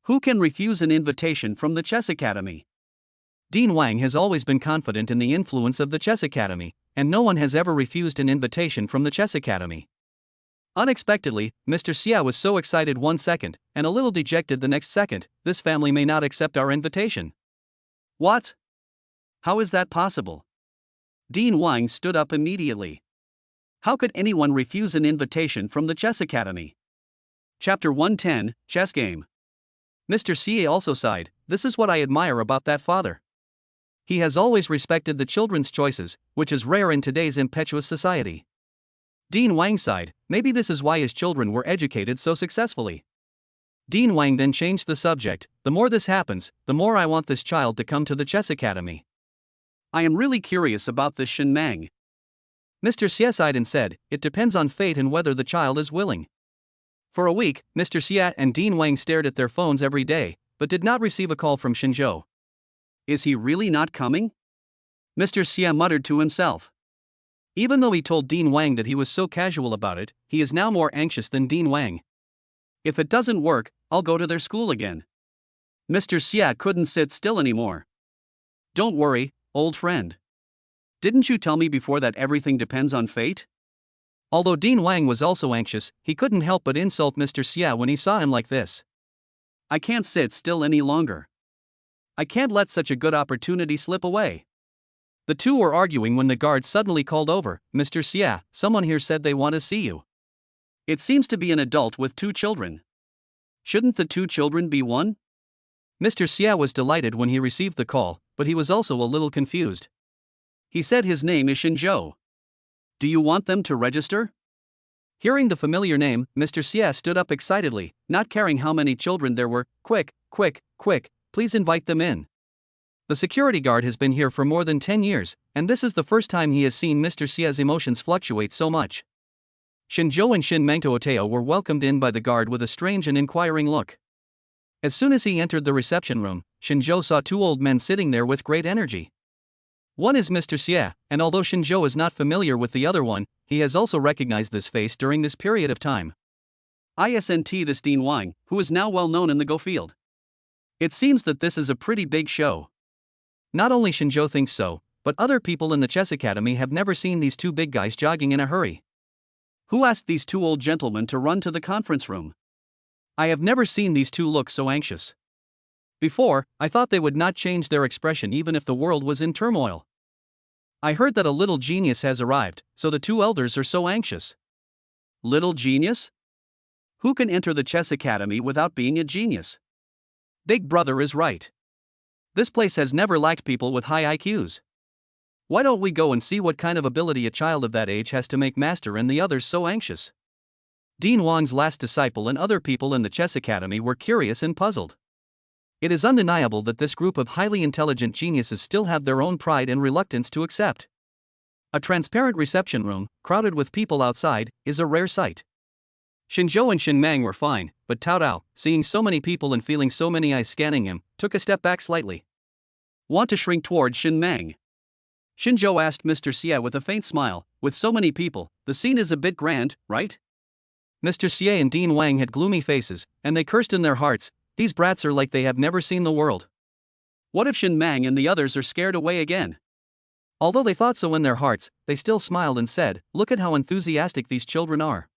B: Who can refuse an invitation from the Chess Academy? Dean Wang has always been confident in the influence of the Chess Academy, and no one has ever refused an invitation from the Chess Academy. Unexpectedly, Mr. Xia was so excited one second, and a little dejected the next second. This family may not accept our invitation. What? How is that possible? Dean Wang stood up immediately. How could anyone refuse an invitation from the Chess Academy? Chapter 110, Chess Game. Mr. Xie also sighed. This is what I admire about that father. He has always respected the children's choices, which is rare in today's impetuous society. Dean Wang sighed. Maybe this is why his children were educated so successfully. Dean Wang then changed the subject. The more this happens, the more I want this child to come to the Chess Academy. I am really curious about this Shen Meng. Mr. Xie sighed and said, it depends on fate and whether the child is willing. For a week, Mr. Xie and Dean Wang stared at their phones every day, but did not receive a call from Xinzhou. Is he really not coming? Mr. Xie muttered to himself. Even though he told Dean Wang that he was so casual about it, he is now more anxious than Dean Wang. If it doesn't work, I'll go to their school again. Mr. Xie couldn't sit still anymore. Don't worry, old friend. Didn't you tell me before that everything depends on fate?
A: Although Dean Wang was also anxious, he couldn't help but insult Mr. Xia when he saw him like this.
B: I can't sit still any longer. I can't let such a good opportunity slip away.
A: The two were arguing when the guard suddenly called over, Mr. Xia, someone here said they want to see you.
B: It seems to be an adult with 2 children. Shouldn't the 2 children be one?
A: Mr. Xia was delighted when he received the call, but he was also a little confused.
B: He said his name is Shinzhou. Do you want them to register?
A: Hearing the familiar name, Mr. Xia stood up excitedly, not caring how many children there were. Quick, quick, quick, please invite them in. The security guard has been here for more than 10 years, and this is the first time he has seen Mr. Xia's emotions fluctuate so much. Shinzhou and Shin Mangtooteo were welcomed in by the guard with a strange and inquiring look. As soon as he entered the reception room, Shinzhou saw 2 old men sitting there with great energy. One is Mr. Xia, and although Shinzhou is not familiar with the other one, he has also recognized this face during this period of time.
B: Isn't this Dean Wang, who is now well known in the Go field? It seems that this is a pretty big show.
A: Not only Shinzhou thinks so, but other people in the chess academy have never seen these 2 big guys jogging in a hurry.
B: Who asked these 2 old gentlemen to run to the conference room?
A: I have never seen these 2 look so anxious. Before, I thought they would not change their expression even if the world was in turmoil. I heard that a little genius has arrived, so the 2 elders are so anxious.
B: Little genius? Who can enter the chess academy without being a genius?
A: Big brother is right. This place has never lacked people with high IQs. Why don't we go and see what kind of ability a child of that age has to make master and the others so anxious? Dean Wang's last disciple and other people in the chess academy were curious and puzzled. It is undeniable that this group of highly intelligent geniuses still have their own pride and reluctance to accept. A transparent reception room, crowded with people outside, is a rare sight. Shinzhou and Shin Mang were fine, but Tao Tao, seeing so many people and feeling so many eyes scanning him, took a step back slightly.
B: Want to shrink toward Shin Mang? Shinzhou asked Mr. Xia with a faint smile. With so many people, the scene is a bit grand, right?
A: Mr. Xia and Dean Wang had gloomy faces, and they cursed in their hearts. These brats are like they have never seen the world.
B: What if Shin Mang and the others are scared away again?
A: Although they thought so in their hearts, they still smiled and said, "Look at how enthusiastic these children are.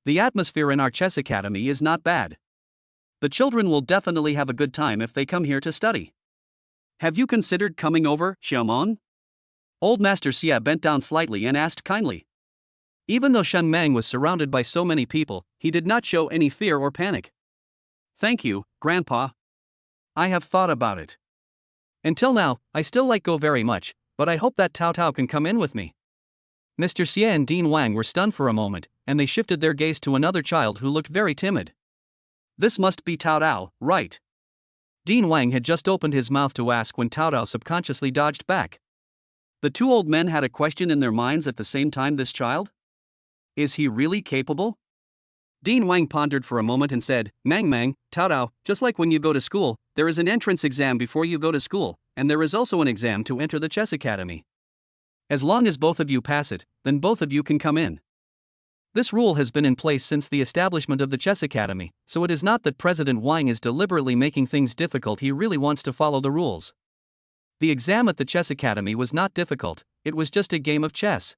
A: The atmosphere in our chess academy is not bad. The children will definitely have a good time if they come here to study. Have you considered coming over, Xiaomon?" Old Master Xia bent down slightly and asked kindly. Even though Shen Mang was surrounded by so many people, he did not show any fear or panic.
B: Thank you, Grandpa. I have thought about it.
A: Until now, I still like Go very much, but I hope that Tao Tao can come in with me. Mr. Xia and Dean Wang were stunned for a moment, and they shifted their gaze to another child who looked very timid.
B: This must be Tao Tao, right?
A: Dean Wang had just opened his mouth to ask when Tao Tao subconsciously dodged back.
B: The 2 old men had a question in their minds at the same time. This child? Is he really capable?
A: Dean Wang pondered for a moment and said, Mang, Tao Tao, just like when you go to school, there is an entrance exam before you go to school, and there is also an exam to enter the chess academy. As long as both of you pass it, then both of you can come in. This rule has been in place since the establishment of the chess academy, so it is not that President Wang is deliberately making things difficult. He really wants to follow the rules. The exam at the chess academy was not difficult, it was just a game of chess.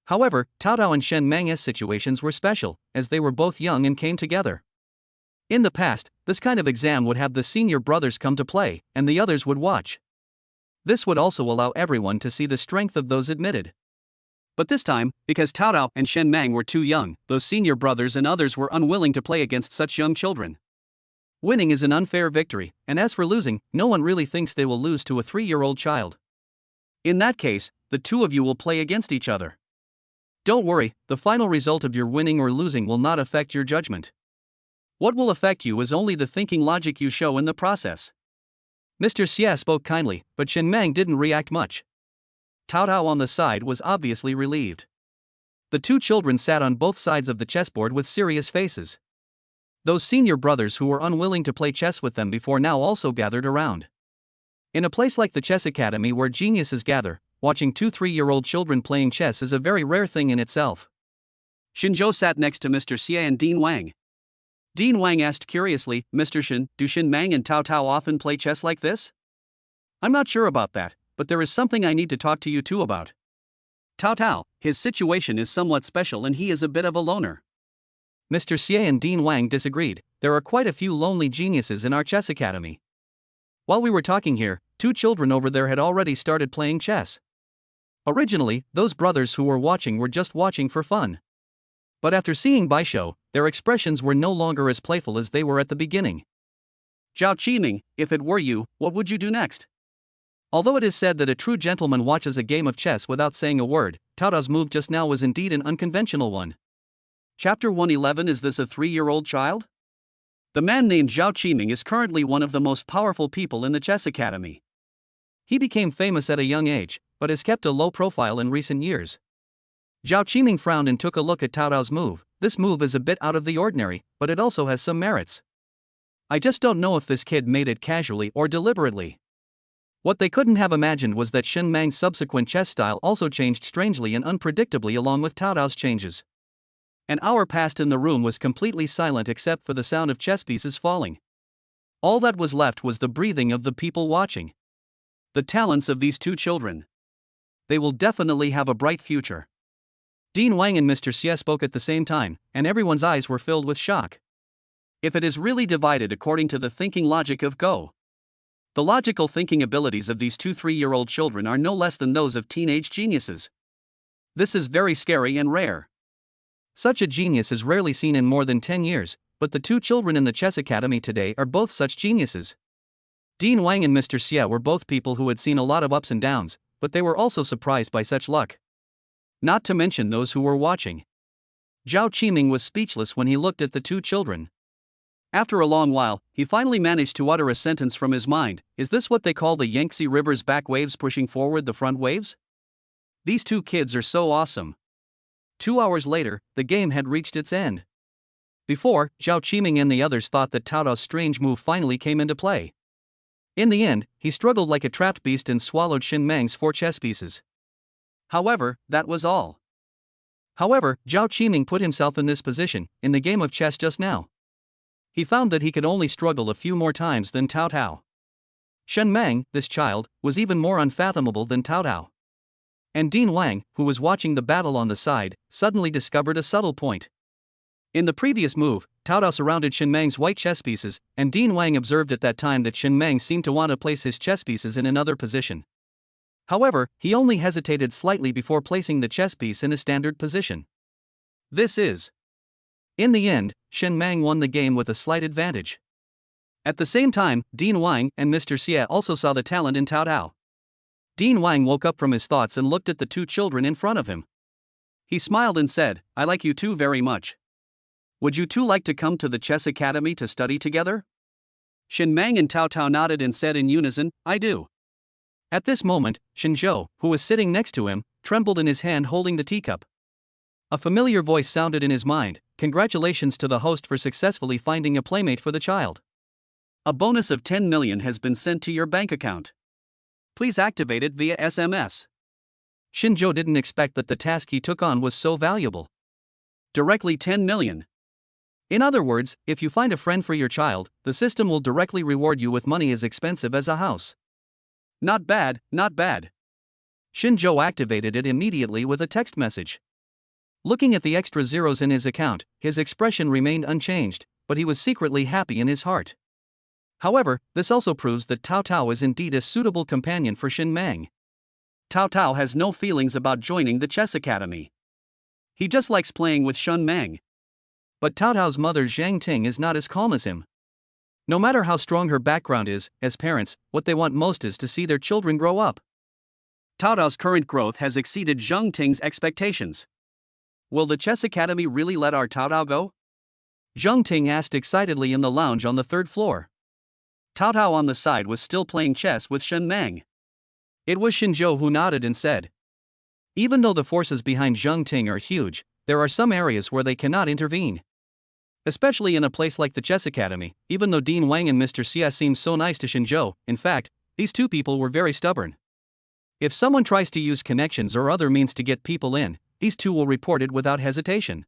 A: However, Tao Tao and Shen Mang's situations were special, as they were both young and came together. In the past, this kind of exam would have the senior brothers come to play, and the others would watch. This would also allow everyone to see the strength of those admitted. But this time, because Tao Tao and Shen Mang were too young, those senior brothers and others were unwilling to play against such young children. Winning is an unfair victory, and as for losing, no one really thinks they will lose to a 3-year-old child. In that case, the 2 of you will play against each other. Don't worry, the final result of your winning or losing will not affect your judgment. What will affect you is only the thinking logic you show in the process. Mr. Xia spoke kindly, but Shen Mang didn't react much. Tao Tao on the side was obviously relieved. The 2 children sat on both sides of the chessboard with serious faces. Those senior brothers who were unwilling to play chess with them before now also gathered around. In a place like the chess academy where geniuses gather, watching 2 3-year-old children playing chess is a very rare thing in itself.
B: Shinzhou sat next to Mr. Xia and Dean Wang.
A: Dean Wang asked curiously, Mr. Shin, do Shin Mang and Tao Tao often play chess like this?
B: I'm not sure about that, but there is something I need to talk to you 2 about. Tao Tao, his situation is somewhat special and he is a bit of a loner.
A: Mr. Xie and Dean Wang disagreed. There are quite a few lonely geniuses in our chess academy. While we were talking here, 2 children over there had already started playing chess. Originally, those brothers who were watching were just watching for fun. But after seeing Baisho, their expressions were no longer as playful as they were at the beginning.
B: Zhao Qiming, if it were you, what would you do next?
A: Although it is said that a true gentleman watches a game of chess without saying a word, Tao Tao's move just now was indeed an unconventional one.
B: Chapter 111. Is this a 3-year-old child? The man named Zhao Qiming is currently one of the most powerful people in the chess academy.
A: He became famous at a young age, but has kept a low profile in recent years. Zhao Qiming frowned and took a look at Tao Tao's move. This move is a bit out of the ordinary, but it also has some merits. I just don't know if this kid made it casually or deliberately. What they couldn't have imagined was that Shen Mang's subsequent chess style also changed strangely and unpredictably along with Tao Tao's changes. An hour passed and the room was completely silent except for the sound of chess pieces falling. All that was left was the breathing of the people watching.
B: The talents of these 2 children. They will definitely have a bright future.
A: Dean Wang and Mr. Xie spoke at the same time, and everyone's eyes were filled with shock.
B: If it is really divided according to the thinking logic of Go, the logical thinking abilities of these 2 3-year-old children are no less than those of teenage geniuses. This is very scary and rare.
A: Such a genius is rarely seen in more than 10 years, but the 2 children in the chess academy today are both such geniuses. Dean Wang and Mr. Xie were both people who had seen a lot of ups and downs, but they were also surprised by such luck. Not to mention those who were watching. Zhao Qiming was speechless when he looked at the 2 children.
B: After a long while, he finally managed to utter a sentence from his mind. Is this what they call the Yangtze River's back waves pushing forward the front waves? These 2 kids are so awesome.
A: 2 hours later, the game had reached its end. Before, Zhao Qiming and the others thought that Tao Tao's strange move finally came into play. In the end, he struggled like a trapped beast and swallowed Shen Mang's 4 chess pieces.
B: However, that was all.
A: However, Zhao Qiming put himself in this position, in the game of chess just now. He found that he could only struggle a few more times than Tao Tao. Shen Mang, this child, was even more unfathomable than Tao Tao. And Dean Wang, who was watching the battle on the side, suddenly discovered a subtle point. In the previous move, Tao Tao surrounded Shen Mang's white chess pieces, and Dean Wang observed at that time that Shen Mang seemed to want to place his chess pieces in another position. However, he only hesitated slightly before placing the chess piece in a standard position. In the end, Shen Mang won the game with a slight advantage. At the same time, Dean Wang and Mr. Xie also saw the talent in Tao Tao. Dean Wang woke up from his thoughts and looked at the 2 children in front of him.
B: He smiled and said, I like you 2 very much. Would you 2 like to come to the chess academy to study together? Shen Mang and Tao Tao nodded and said in unison, I do.
A: At this moment, Shen Zhou, who was sitting next to him, trembled in his hand holding the teacup. A familiar voice sounded in his mind. Congratulations to the host for successfully finding a playmate for the child.
B: A bonus of 10 million has been sent to your bank account. Please activate it via SMS.
A: Shen Zhou didn't expect that the task he took on was so valuable.
B: Directly 10 million.
A: In other words, if you find a friend for your child, the system will directly reward you with money as expensive as a house.
B: Not bad, not bad.
A: Shen Zhou activated it immediately with a text message. Looking at the extra zeros in his account, his expression remained unchanged, but he was secretly happy in his heart. However, this also proves that Tao Tao is indeed a suitable companion for Shen Mang.
B: Tao Tao has no feelings about joining the chess academy. He just likes playing with Shen Mang.
A: But Tao Tao's mother Zhang Ting is not as calm as him. No matter how strong her background is, as parents, what they want most is to see their children grow up.
B: Tao Tao's current growth has exceeded Zhang Ting's expectations. Will the chess academy really let our Tao Tao go?
A: Zhang Ting asked excitedly in the lounge on the 3rd floor.
B: Tao Tao on the side was still playing chess with Shen Mang.
A: It was Shen Zhou who nodded and said, even though the forces behind Zhang Ting are huge, there are some areas where they cannot intervene. Especially in a place like the chess academy, even though Dean Wang and Mr. Xie seemed so nice to Shen Zhou, in fact, these 2 people were very stubborn. If someone tries to use connections or other means to get people in, these 2 will report it without hesitation.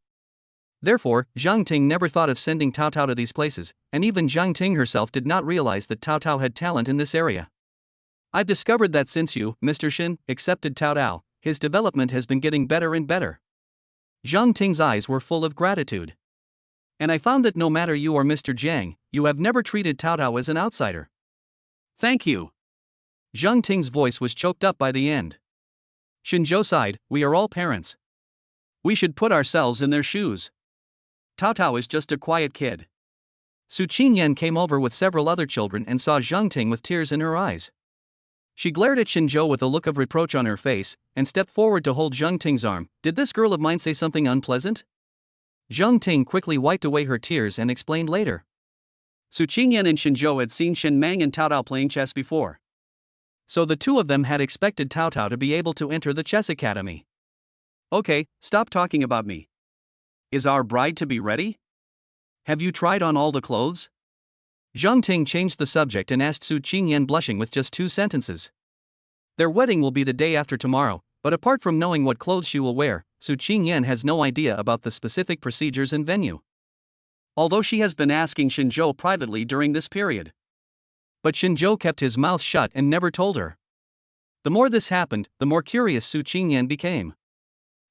A: Therefore, Zhang Ting never thought of sending Tao Tao to these places, and even Zhang Ting herself did not realize that Tao Tao had talent in this area. I've discovered that since you, Mr. Shin, accepted Tao Tao, his development has been getting better and better. Zhang Ting's eyes were full of gratitude. And I found that no matter you or Mr. Jiang, you have never treated Tao Tao as an outsider.
B: Thank you.
A: Zhang Ting's voice was choked up by the end. Xinzhou sighed, we are all parents.
B: We should put ourselves in their shoes. Tao Tao is just a quiet kid.
A: Su Qingyan came over with several other children and saw Zhang Ting with tears in her eyes. She glared at Xinzhou with a look of reproach on her face, and stepped forward to hold Zhang Ting's arm. Did this girl of mine say something unpleasant? Zhang Ting quickly wiped away her tears and explained later.
B: Su Qingyan and Xinzhou had seen Shen Mang and Tao Tao playing chess before.
A: So the two of them had expected Tao Tao to be able to enter the chess academy.
B: Okay, stop talking about me. Is our bride to be ready? Have you tried on all the clothes?
A: Zhang Ting changed the subject and asked Su Qingyan, blushing with just 2 sentences. Their wedding will be the day after tomorrow, but apart from knowing what clothes she will wear, Su Qingyan has no idea about the specific procedures and venue.
B: Although she has been asking Xinzhou privately during this period.
A: But Xinzhou kept his mouth shut and never told her. The more this happened, the more curious Su Qingyan became.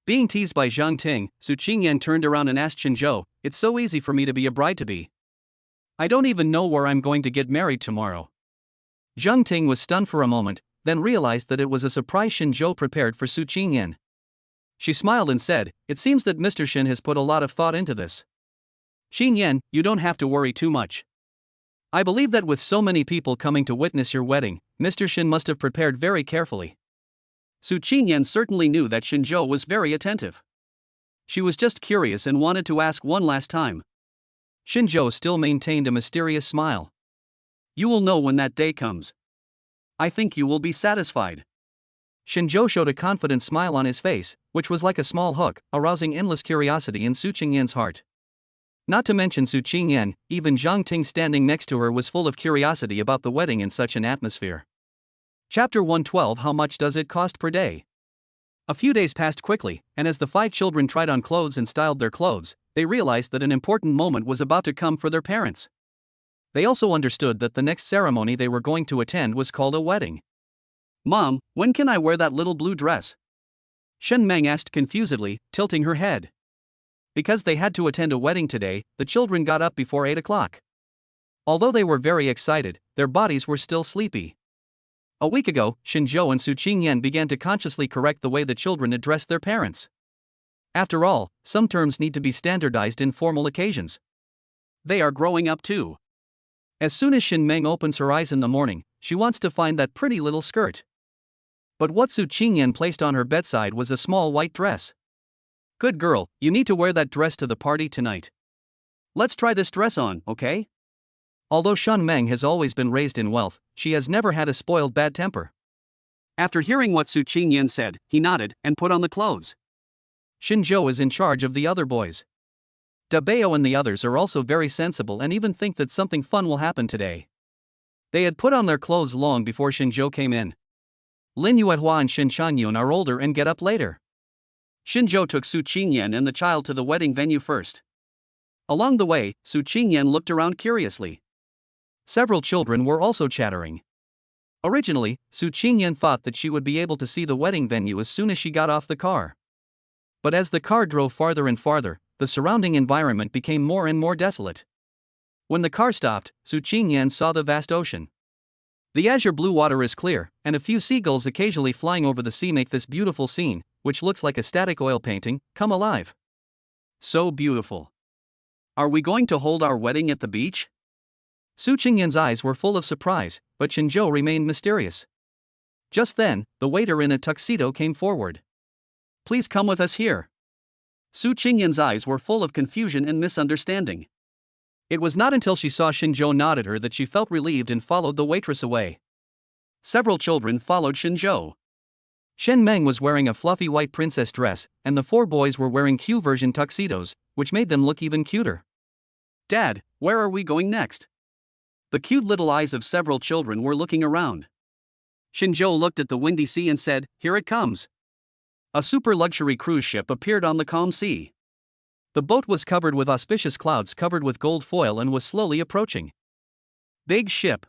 A: Being teased by Zhang Ting, Su Qingyan turned around and asked Xinzhou, it's so easy for me to be a bride-to-be. I don't even know where I'm going to get married tomorrow. Zhang Ting was stunned for a moment, then realized that it was a surprise Xinzhou prepared for Su Qingyan. She smiled and said, it seems that Mr. Shin has put a lot of thought into this. Qingyan, you don't have to worry too much. I believe that with so many people coming to witness your wedding, Mr. Shin must have prepared very carefully.
B: Su Qingyan certainly knew that Xinzhou was very attentive. She was just curious and wanted to ask one last time.
A: Xinzhou still maintained a mysterious smile.
B: You will know when that day comes. I think you will be satisfied.
A: Xinzhou showed a confident smile on his face, which was like a small hook, arousing endless curiosity in Su Qingyan's heart. Not to mention Su Qingyan, even Zhang Ting standing next to her was full of curiosity about the wedding in such an atmosphere. Chapter 112. How much does it cost per day? A few days passed quickly, and as the 5 children tried on clothes and styled their clothes, they realized that an important moment was about to come for their parents. They also understood that the next ceremony they were going to attend was called a wedding.
B: Mom, when can I wear that little blue dress?
A: Shen Meng asked confusedly, tilting her head. Because they had to attend a wedding today, the children got up before 8 o'clock. Although they were very excited, their bodies were still sleepy. A week ago, Xinzhou and Su Qingyan began to consciously correct the way the children addressed their parents. After all, some terms need to be standardized in formal occasions.
B: They are growing up too.
A: As soon as Shen Meng opens her eyes in the morning, she wants to find that pretty little skirt. But what Su Qingyan placed on her bedside was a small white dress. Good girl, you need to wear that dress to the party tonight.
B: Let's try this dress on, okay?
A: Although Shen Meng has always been raised in wealth, she has never had a spoiled bad temper.
B: After hearing what Su Qingyan said, he nodded and put on the clothes.
A: Xinzhou is in charge of the other boys. Dabeo and the others are also very sensible and even think that something fun will happen today. They had put on their clothes long before Xinzhou came in. Lin Yuehua and Shin Shanyun are older and get up later.
B: Xinzhou took Su Qingyan and the child to the wedding venue first. Along the way, Su Qingyan looked around curiously.
A: Several children were also chattering. Originally, Su Qingyan thought that she would be able to see the wedding venue as soon as she got off the car. But as the car drove farther and farther, the surrounding environment became more and more desolate. When the car stopped, Su Qingyan saw the vast ocean. The azure blue water is clear, and a few seagulls occasionally flying over the sea make this beautiful scene, which looks like a static oil painting, come alive.
B: So beautiful. Are we going to hold our wedding at the beach?
A: Su Qingyan's eyes were full of surprise, but Xinzhou remained mysterious. Just then, the waiter in a tuxedo came forward.
B: Please come with us here. Su Qingyan's eyes were full of confusion and misunderstanding.
A: It was not until she saw Xinzhou nod at her that she felt relieved and followed the waitress away.
B: Several children followed Xinzhou.
A: Shen Meng was wearing a fluffy white princess dress, and the 4 boys were wearing Q-version tuxedos, which made them look even cuter.
B: Dad, where are we going next? The cute little eyes of several children were looking around. Xinzhou looked at the windy sea and said, "Here it comes." A super luxury cruise ship appeared on the calm sea.
A: The boat was covered with auspicious clouds covered with gold foil and was slowly approaching.
B: Big ship.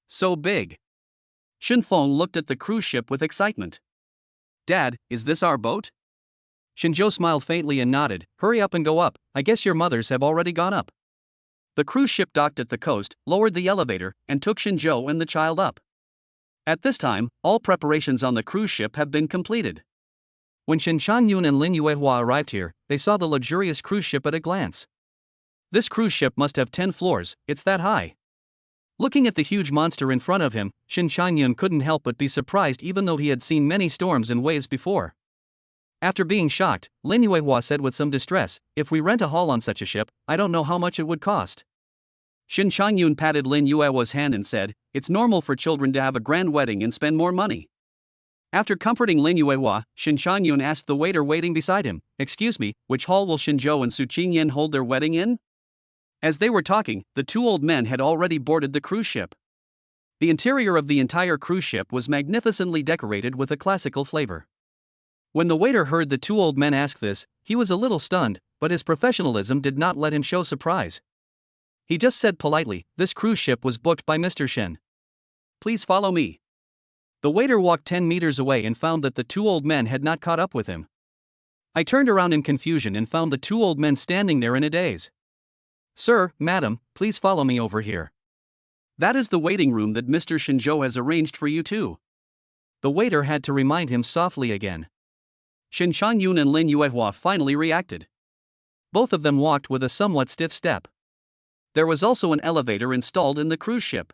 B: So big. Shenfeng looked at the cruise ship with excitement. Dad, is this our boat?
A: Shinjo smiled faintly and nodded. Hurry up and go up, I guess your mothers have already gone up.
B: The cruise ship docked at the coast, lowered the elevator, and took Shinjo and the child up. At this time, all preparations on the cruise ship have been completed.
A: When Shin Changyun and Lin Yuehua arrived here, they saw the luxurious cruise ship at a glance. This cruise ship must have 10 floors, it's that high. Looking at the huge monster in front of him, Shin Changyun couldn't help but be surprised even though he had seen many storms and waves before. After being shocked, Lin Yuehua said with some distress, if we rent a hall on such a ship, I don't know how much it would cost.
B: Shin Changyun patted Lin Yuehua's hand and said, it's normal for children to have a grand wedding and spend more money. After comforting Lin Yuehua, Shin Changyun asked the waiter waiting beside him, excuse me, which hall will Shinjo and Su Qingyan hold their wedding in? As they were talking, the two old men had already boarded the cruise ship. The interior of the entire cruise ship was magnificently decorated with a classical flavor. When the waiter heard the two old men ask this, he was a little stunned, but his professionalism did not let him show surprise. He just said politely, this cruise ship was booked by Mr. Shin. Please follow me.
A: The waiter walked 10 meters away and found that the two old men had not caught up with him. I turned around in confusion and found the two old men standing there in a daze. Sir, madam, please follow me over here.
B: That is the waiting room that Mr. Shinjo has arranged for you too.
A: The waiter had to remind him softly again.
B: Shin Changyun and Lin Yuehua finally reacted.
A: Both of them walked with a somewhat stiff step.
B: There was also an elevator installed in the cruise ship.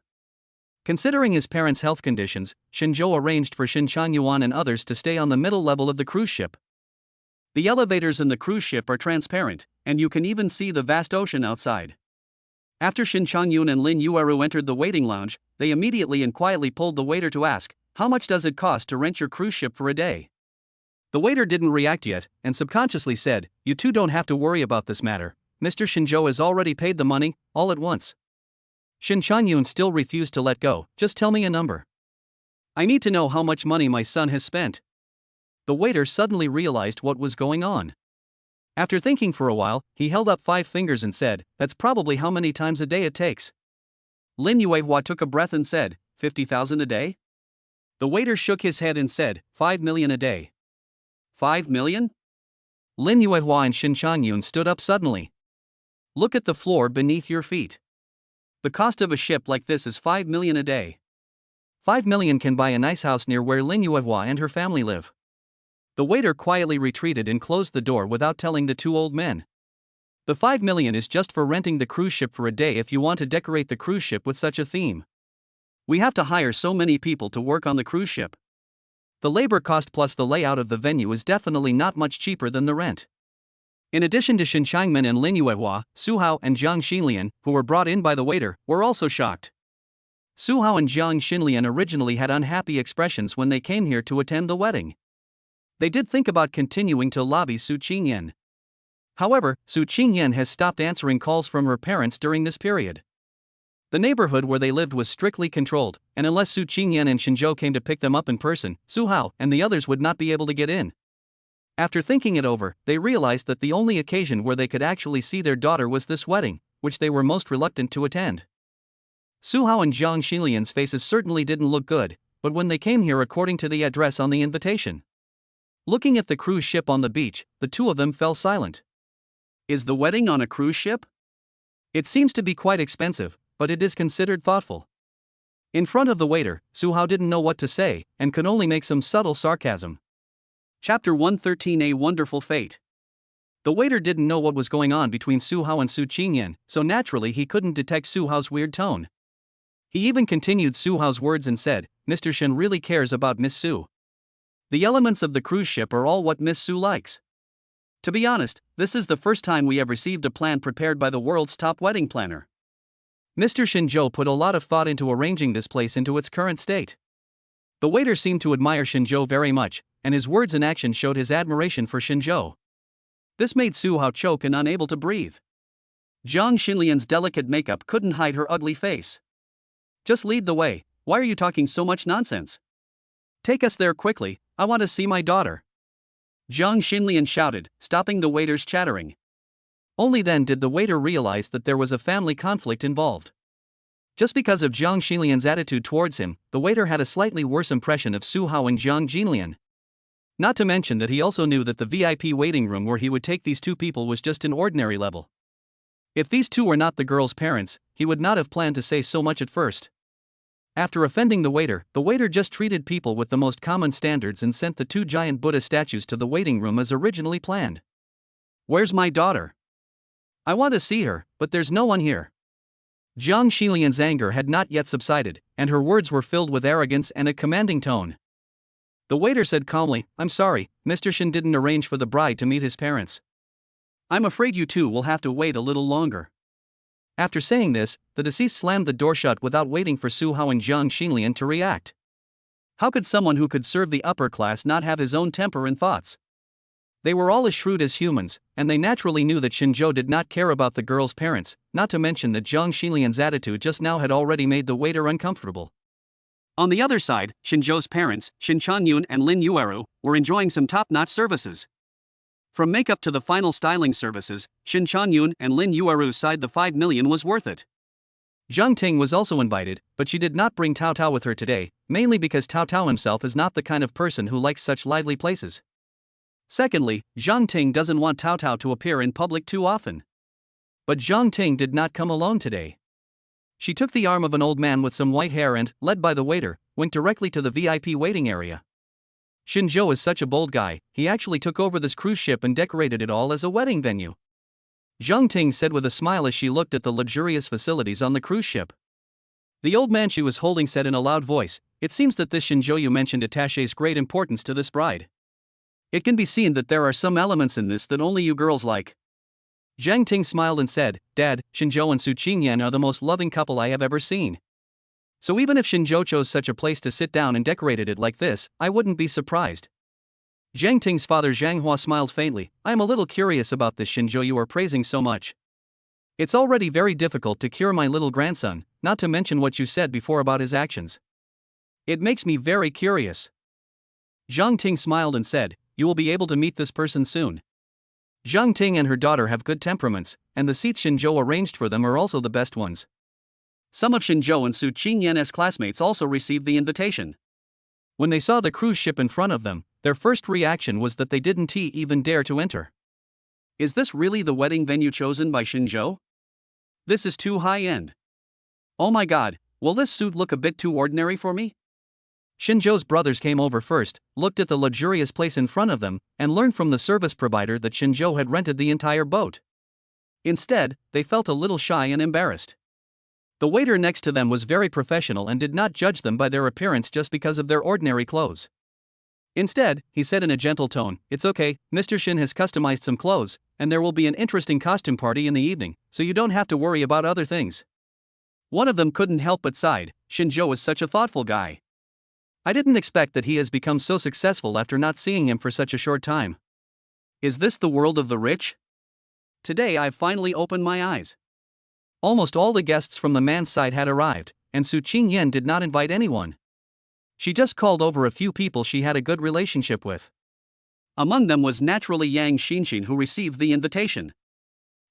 A: Considering his parents' health conditions, Shinjo arranged for Shin Changyuan and others to stay on the middle level of the cruise ship.
B: The elevators in the cruise ship are transparent, and you can even see the vast ocean outside. After Shin Changyun and Lin Yueru entered the waiting lounge, they immediately and quietly pulled the waiter to ask, how much does it cost to rent your cruise ship for a day? The waiter didn't react yet, and subconsciously said, you two don't have to worry about this matter. Mr. Shinjo has already paid the money, all at once. Shin Changyun still refused to let go, just tell me a number. I need to know how much money my son has spent.
A: The waiter suddenly realized what was going on. After thinking for a while, he held up 5 fingers and said, that's probably how many times a day it takes.
B: Lin Yuehua took a breath and said, 50,000 a day? The waiter shook his head and said, 5 million a day. 5 million?
A: Lin Yuehua and Shin Changyun stood up suddenly. Look at the floor beneath your feet.
B: The cost of a ship like this is 5 million a day.
A: 5 million can buy a nice house near where Lin Yuehua and her family live. The waiter quietly retreated and closed the door without telling the two old men. The 5 million is just for renting the cruise ship for a day if you want to decorate the cruise ship with such a theme. We have to hire so many people to work on the cruise ship. The labor cost plus the layout of the venue is definitely not much cheaper than the rent. In addition to Shin Changmin and Lin Yuehua, Su Hao and Jiang Xinlian, who were brought in by the waiter, were also shocked. Su Hao and Jiang Xinlian originally had unhappy expressions when they came here to attend the wedding. They did think about continuing to lobby Su Qingyan. However, Su Qingyan has stopped answering calls from her parents during this period. The neighborhood where they lived was strictly controlled, and unless Su Qingyan and Shinjo came to pick them up in person, Su Hao and the others would not be able to get in. After thinking it over, they realized that the only occasion where they could actually see their daughter was this wedding, which they were most reluctant to attend. Su Hao and Jiang Xinlian's faces certainly didn't look good, but when they came here according to the address on the invitation. Looking at the cruise ship on the beach, the two of them fell silent.
B: Is the wedding on a cruise ship?
A: It seems to be quite expensive, but it is considered thoughtful. In front of the waiter, Su Hao didn't know what to say, and could only make some subtle sarcasm.
B: Chapter 113 A Wonderful Fate.
A: The waiter didn't know what was going on between Su Hao and Su Qingyan, so naturally he couldn't detect Su Hao's weird tone. He even continued Su Hao's words and said, Mr. Shin really cares about Miss Su. The elements of the cruise ship are all what Miss Su likes. To be honest, this is the first time we have received a plan prepared by the world's top wedding planner. Mr. Shinjo put a lot of thought into arranging this place into its current state. The waiter seemed to admire Shinjo very much, and his words and actions showed his admiration for Shinjo. This made Su Hao choke and unable to breathe. Jiang Xinlian's delicate makeup couldn't hide her ugly face. Just lead the way, why are you talking so much nonsense? Take us there quickly, I want to see my daughter. Jiang Xinlian shouted, stopping the waiter's chattering. Only then did the waiter realize that there was a family conflict involved. Just because of Jiang Xinlian's attitude towards him, the waiter had a slightly worse impression of Su Hao and Jiang Xinlian.
B: Not to mention that he also knew that the VIP waiting room where he would take these two people was just an ordinary level. If these two were not the girl's parents, he would not have planned to say so much at first. After offending the waiter just treated people with the most common standards and sent the two giant Buddha statues to the waiting room as originally planned. "Where's my daughter? I want to see her, but there's no one here." Jiang Xilian's anger had not yet subsided, and her words were filled with arrogance and a commanding tone. The waiter said calmly, "I'm sorry, Mr. Shin didn't arrange for the bride to meet his parents. I'm afraid you two will have to wait a little longer." After saying this, the deceased slammed the door shut without waiting for Su Hao and Jiang Xilian to react. How could someone who could serve the upper class not have his own temper and thoughts? They were all as shrewd as humans, and they naturally knew that Xinzhou did not care about the girl's parents, not to mention that Jiang Xilian's attitude just now had already made the waiter uncomfortable. On the other side, Xinzhou's parents, Xin Chanyun and Lin Yueru, were enjoying some top-notch services. From makeup to the final styling services, Xin Chanyun and Lin Yueru sighed the 5 million was worth it. Zhang Ting was also invited, but she did not bring Tao Tao with her today, mainly because Tao Tao himself is not the kind of person who likes such lively places. Secondly, Zhang Ting doesn't want Tao Tao to appear in public too often. But Zhang Ting did not come alone today. She took the arm of an old man with some white hair and, led by the waiter, went directly to the VIP waiting area. Xinzhou is such a bold guy, he actually took over this cruise ship and decorated it all as a wedding venue. Zhang Ting said with a smile as she looked at the luxurious facilities on the cruise ship. The old man she was holding said in a loud voice, "It seems that this Xinzhou you mentioned attaches great importance to this bride. It can be seen that there are some elements in this that only you girls like." Zhang Ting smiled and said, "Dad, Xinzhou and Su Qingyan are the most loving couple I have ever seen. So even if Xinzhou chose such a place to sit down and decorated it like this, I wouldn't be surprised." Zhang Ting's father Zhang Hua smiled faintly, "I am a little curious about this Xinzhou you are praising so much. It's already very difficult to cure my little grandson, not to mention what you said before about his actions. It makes me very curious." Zhang Ting smiled and said, "You will be able to meet this person soon." Zhang Ting and her daughter have good temperaments, and the seats Xinzhou arranged for them are also the best ones. Some of Xinzhou and Su Qingyan's classmates also received the invitation. When they saw the cruise ship in front of them, their first reaction was that they didn't even dare to enter. Is this really the wedding venue chosen by Xinzhou? This is too high-end. Oh my god, will this suit look a bit too ordinary for me? Xinzhou's brothers came over first, looked at the luxurious place in front of them, and learned from the service provider that Xinzhou had rented the entire boat. Instead, they felt a little shy and embarrassed. The waiter next to them was very professional and did not judge them by their appearance just because of their ordinary clothes. Instead, he said in a gentle tone, "It's okay, Mr. Shin has customized some clothes, and there will be an interesting costume party in the evening, so you don't have to worry about other things." One of them couldn't help but sighed, "Xinzhou is such a thoughtful guy. I didn't expect that he has become so successful after not seeing him for such a short time. Is this the world of the rich? Today I've finally opened my eyes." Almost all the guests from the man's side had arrived, and Su Qingyan did not invite anyone. She just called over a few people she had a good relationship with. Among them was naturally Yang Xinxin, who received the invitation.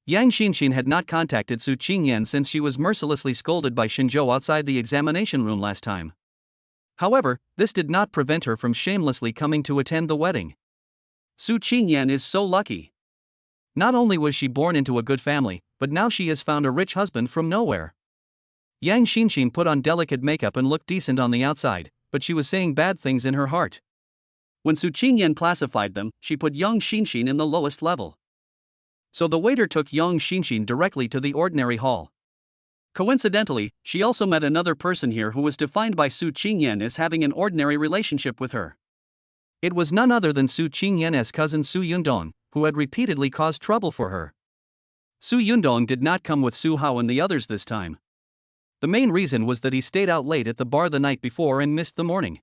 B: Yang Xinxin had not contacted Su Qingyan since she was mercilessly scolded by Xinzhou outside the examination room last time. However, this did not prevent her from shamelessly coming to attend the wedding. Su Qingyan is so lucky. Not only was she born into a good family, but now she has found a rich husband from nowhere. Yang Xinxin put on delicate makeup and looked decent on the outside, but she was saying bad things in her heart. When Su Qingyan classified them, she put Yang Xinxin in the lowest level. So the waiter took Yang Xinxin directly to the ordinary hall. Coincidentally, she also met another person here who was defined by Su Qingyan as having an ordinary relationship with her. It was none other than Su Qingyan's cousin Su Yundong, who had repeatedly caused trouble for her. Su Yundong did not come with Su Hao and the others this time. The main reason was that he stayed out late at the bar the night before and missed the morning.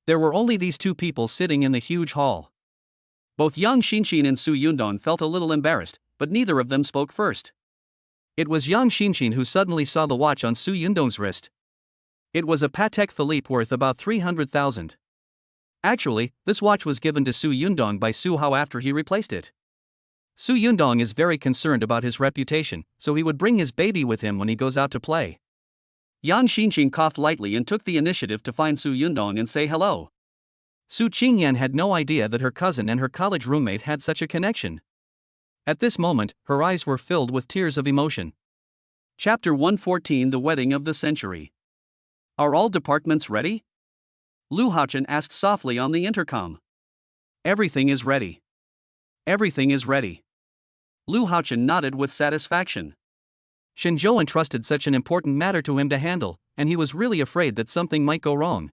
B: There were only these two people sitting in the huge hall. Both Yang Xinxin and Su Yundong felt a little embarrassed, but neither of them spoke first. It was Yang Xinxin who suddenly saw the watch on Su Yundong's wrist. It was a Patek Philippe worth about 300,000. Actually, this watch was given to Su Yundong by Su Hao after he replaced it. Su Yundong is very concerned about his reputation, so he would bring his baby with him when he goes out to play. Yang Xinxin coughed lightly and took the initiative to find Su Yundong and say hello.
A: Su Qingyan had no idea that her cousin and her college roommate had such a connection. At this moment, her eyes were filled with tears of emotion.
B: Chapter 114: The Wedding of the Century. Are all departments ready? Lu Hachan asked softly on the intercom.
A: Everything is ready.
B: Everything is ready. Lu Hachan nodded with satisfaction.
A: Shinzhou entrusted such an important matter to him to handle, and he was really afraid that something might go wrong.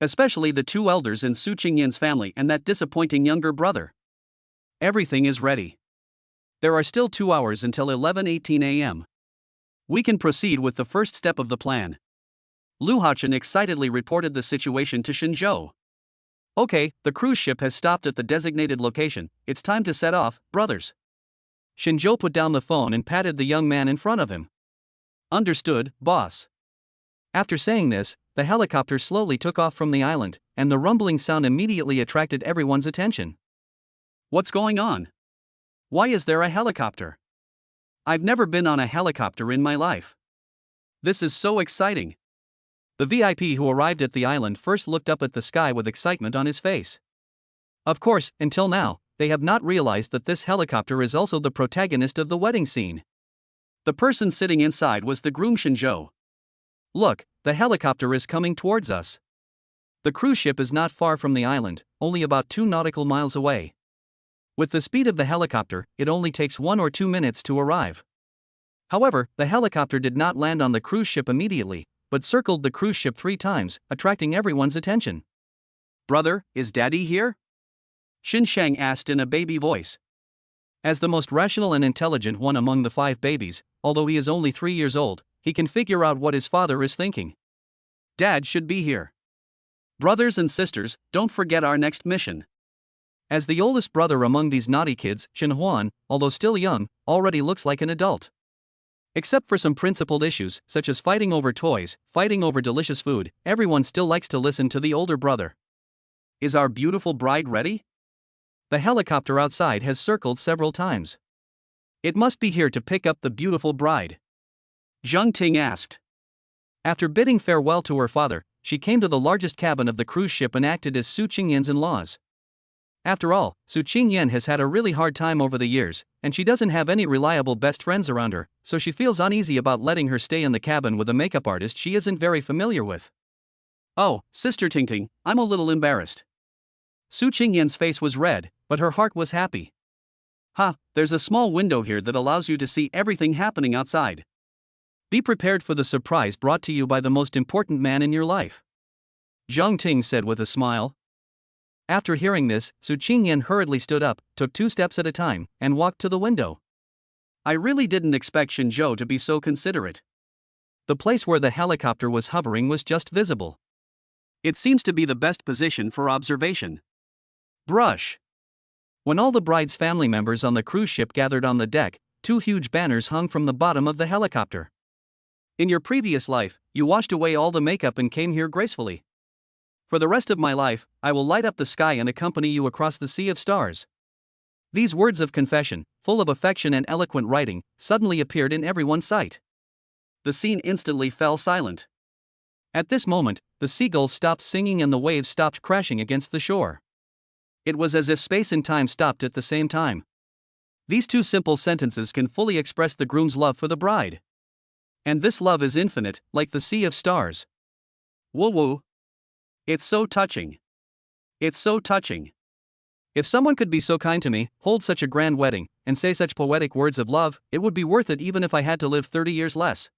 B: Especially the two elders in Su Qingyan's family and that disappointing younger brother.
A: Everything is ready.
B: There are still 2 hours until 11:18 a.m. We can proceed with the first step of the plan. Lu Hachan excitedly reported the situation to Shinzhou.
A: Okay, the cruise ship has stopped at the designated location, it's time to set off, brothers. Shinzhou put down the phone and patted the young man in front of him.
B: Understood, boss.
A: After saying this, the helicopter slowly took off from the island, and the rumbling sound immediately attracted everyone's attention.
B: What's going on? Why is there a helicopter? I've never been on a helicopter in my life. This is so exciting.
A: The VIP who arrived at the island first looked up at the sky with excitement on his face. Of course, until now, they have not realized that this helicopter is also the protagonist of the wedding scene.
B: The person sitting inside was the groom Shinzhou.
A: Look, the helicopter is coming towards us. The cruise ship is not far from the island, only about 2 nautical miles away. With the speed of the helicopter, it only takes 1 or 2 minutes to arrive. However, the helicopter did not land on the cruise ship immediately, but circled the cruise ship 3 times, attracting everyone's attention.
B: Brother, is Daddy here? Xin Sheng asked in a baby voice.
A: As the most rational and intelligent one among the 5 babies, although he is only 3 years old, he can figure out what his father is thinking.
B: Dad should be here. Brothers and sisters, don't forget our next mission.
A: As the oldest brother among these naughty kids, Shin Huan, although still young, already looks like an adult. Except for some principled issues, such as fighting over toys, fighting over delicious food, everyone still likes to listen to the older brother.
B: Is our beautiful bride ready?
A: The helicopter outside has circled several times.
B: It must be here to pick up the beautiful bride. Zheng Ting asked.
A: After bidding farewell to her father, she came to the largest cabin of the cruise ship and acted as Su Qingyan's in-laws. After all, Su Qingyan has had a really hard time over the years, and she doesn't have any reliable best friends around her, so she feels uneasy about letting her stay in the cabin with a makeup artist she isn't very familiar with.
B: Oh, Sister Tingting, I'm a little embarrassed.
A: Su Qingyan's face was red, but her heart was happy.
B: There's a small window here that allows you to see everything happening outside.
A: Be prepared for the surprise brought to you by the most important man in your life. Zheng Ting said with a smile. After hearing this, Su Qingyan hurriedly stood up, took 2 steps at a time, and walked to the window.
B: I really didn't expect Shinzhou to be so considerate.
A: The place where the helicopter was hovering was just visible.
B: It seems to be the best position for observation. Brush.
A: When all the bride's family members on the cruise ship gathered on the deck, 2 huge banners hung from the bottom of the helicopter.
B: In your previous life, you washed away all the makeup and came here gracefully. For the rest of my life, I will light up the sky and accompany you across the sea of stars.
A: These words of confession, full of affection and eloquent writing, suddenly appeared in everyone's sight.
B: The scene instantly fell silent.
A: At this moment, the seagulls stopped singing and the waves stopped crashing against the shore. It was as if space and time stopped at the same time. These 2 simple sentences can fully express the groom's love for the bride. And this love is infinite, like the sea of stars.
B: Woo woo. It's so touching. It's so touching.
A: If someone could be so kind to me, hold such a grand wedding, and say such poetic words of love, it would be worth it even if I had to live 30 years less.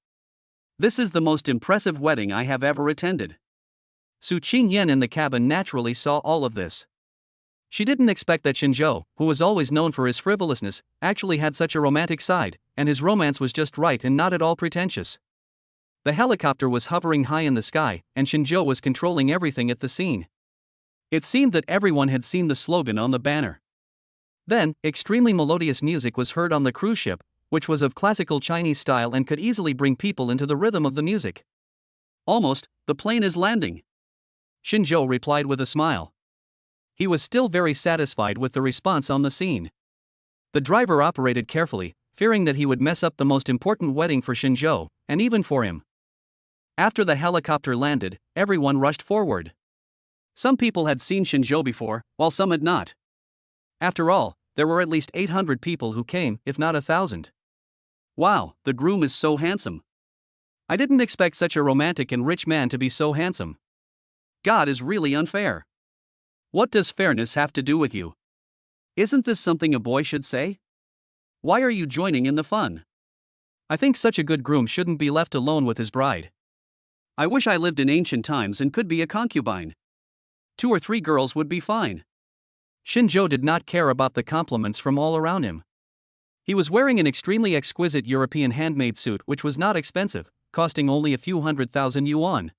B: This is the most impressive wedding I have ever attended.
A: Su Qingyan in the cabin naturally saw all of this. She didn't expect that Shinzhou, who was always known for his frivolousness, actually had such a romantic side, and his romance was just right and not at all pretentious. The helicopter was hovering high in the sky, and Shinzhou was controlling everything at the scene. It seemed that everyone had seen the slogan on the banner. Then, extremely melodious music was heard on the cruise ship, which was of classical Chinese style and could easily bring people into the rhythm of the music.
B: Almost, the plane is landing.
A: Shinzhou replied with a smile. He was still very satisfied with the response on the scene. The driver operated carefully, fearing that he would mess up the most important wedding for Shinzhou, and even for him. After the helicopter landed, everyone rushed forward.
B: Some people had seen Shinjo before, while some had not. After all, there were at least 800 people who came, if not 1,000. Wow, the groom is so handsome. I didn't expect such a romantic and rich man to be so handsome. God is really unfair. What does fairness have to do with you? Isn't this something a boy should say? Why are you joining in the fun?
A: I think such a good groom shouldn't be left alone with his bride.
B: I wish I lived in ancient times and could be a concubine. 2 or 3 girls would be fine.
A: Shinjo did not care about the compliments from all around him. He was wearing an extremely exquisite European handmade suit which was not expensive, costing only a few 100,000 yuan.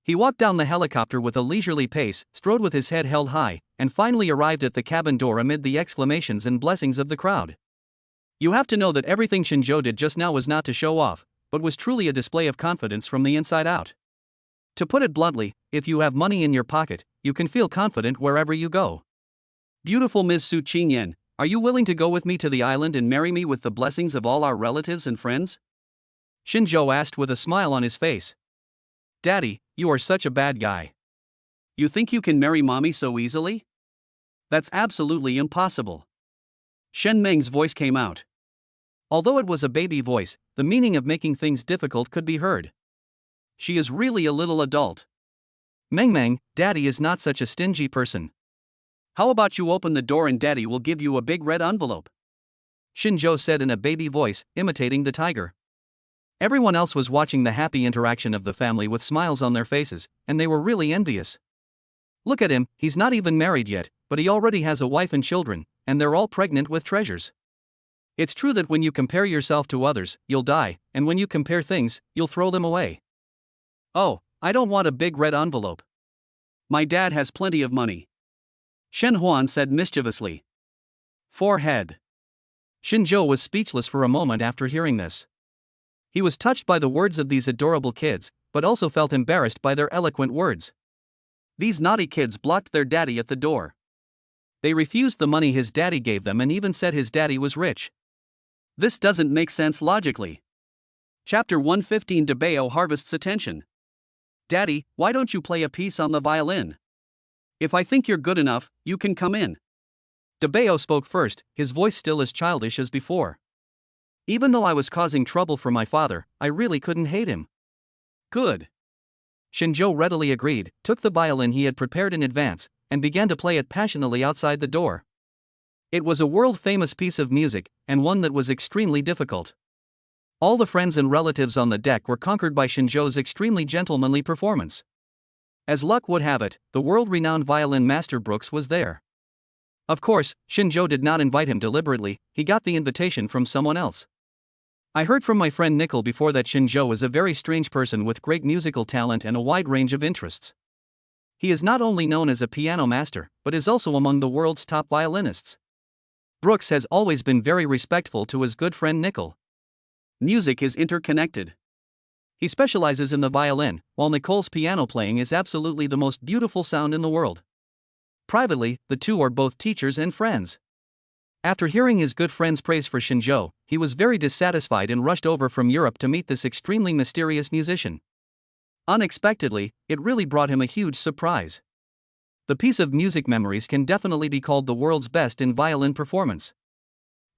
A: He walked down the helicopter with a leisurely pace, strode with his head held high, and finally arrived at the cabin door amid the exclamations and blessings of the crowd. You have to know that everything Shinjo did just now was not to show off, but was truly a display of confidence from the inside out. To put it bluntly, if you have money in your pocket, you can feel confident wherever you go.
B: Beautiful Ms. Su Qingyan, are you willing to go with me to the island and marry me with the blessings of all our relatives and friends?
A: Shinjo asked with a smile on his face.
B: Daddy, you are such a bad guy. You think you can marry mommy so easily? That's absolutely impossible. Shen Meng's voice came out.
A: Although it was a baby voice, the meaning of making things difficult could be heard.
B: She is really a little adult.
A: Meng, Daddy is not such a stingy person.
B: How about you open the door and Daddy will give you a big red envelope?
A: Shinjo said in a baby voice, imitating the tiger. Everyone else was watching the happy interaction of the family with smiles on their faces, and they were really envious. Look at him, he's not even married yet, but he already has a wife and children, and they're all pregnant with treasures. It's true that when you compare yourself to others, you'll die, and when you compare things, you'll throw them away.
B: Oh, I don't want a big red envelope. My dad has plenty of money. Shen Huan said mischievously. Forehead.
A: Shinjo was speechless for a moment after hearing this. He was touched by the words of these adorable kids, but also felt embarrassed by their eloquent words.
B: These naughty kids blocked their daddy at the door.
A: They refused the money his daddy gave them and even said his daddy was rich.
B: This doesn't make sense logically. Chapter 115 DeBeo harvests attention. Daddy, why don't you play a piece on the violin? If I think you're good enough, you can come in.
A: DeBeo spoke first, his voice still as childish as before. Even though I was causing trouble for my father, I really couldn't hate him.
B: Good.
A: Shinjo readily agreed, took the violin he had prepared in advance, and began to play it passionately outside the door. It was a world-famous piece of music, and one that was extremely difficult. All the friends and relatives on the deck were conquered by Shinjo's extremely gentlemanly performance. As luck would have it, the world-renowned violin master Brooks was there. Of course, Shinjo did not invite him deliberately, he got the invitation from someone else. I heard from my friend Nickel before that Shinjo is a very strange person with great musical talent and a wide range of interests. He is not only known as a piano master, but is also among the world's top violinists. Brooks has always been very respectful to his good friend Nickel.
B: Music is interconnected.
A: He specializes in the violin, while Nicole's piano playing is absolutely the most beautiful sound in the world. Privately, the two are both teachers and friends. After hearing his good friend's praise for Shinjo, he was very dissatisfied and rushed over from Europe to meet this extremely mysterious musician. Unexpectedly, it really brought him a huge surprise. The piece of music Memories can definitely be called the world's best in violin performance.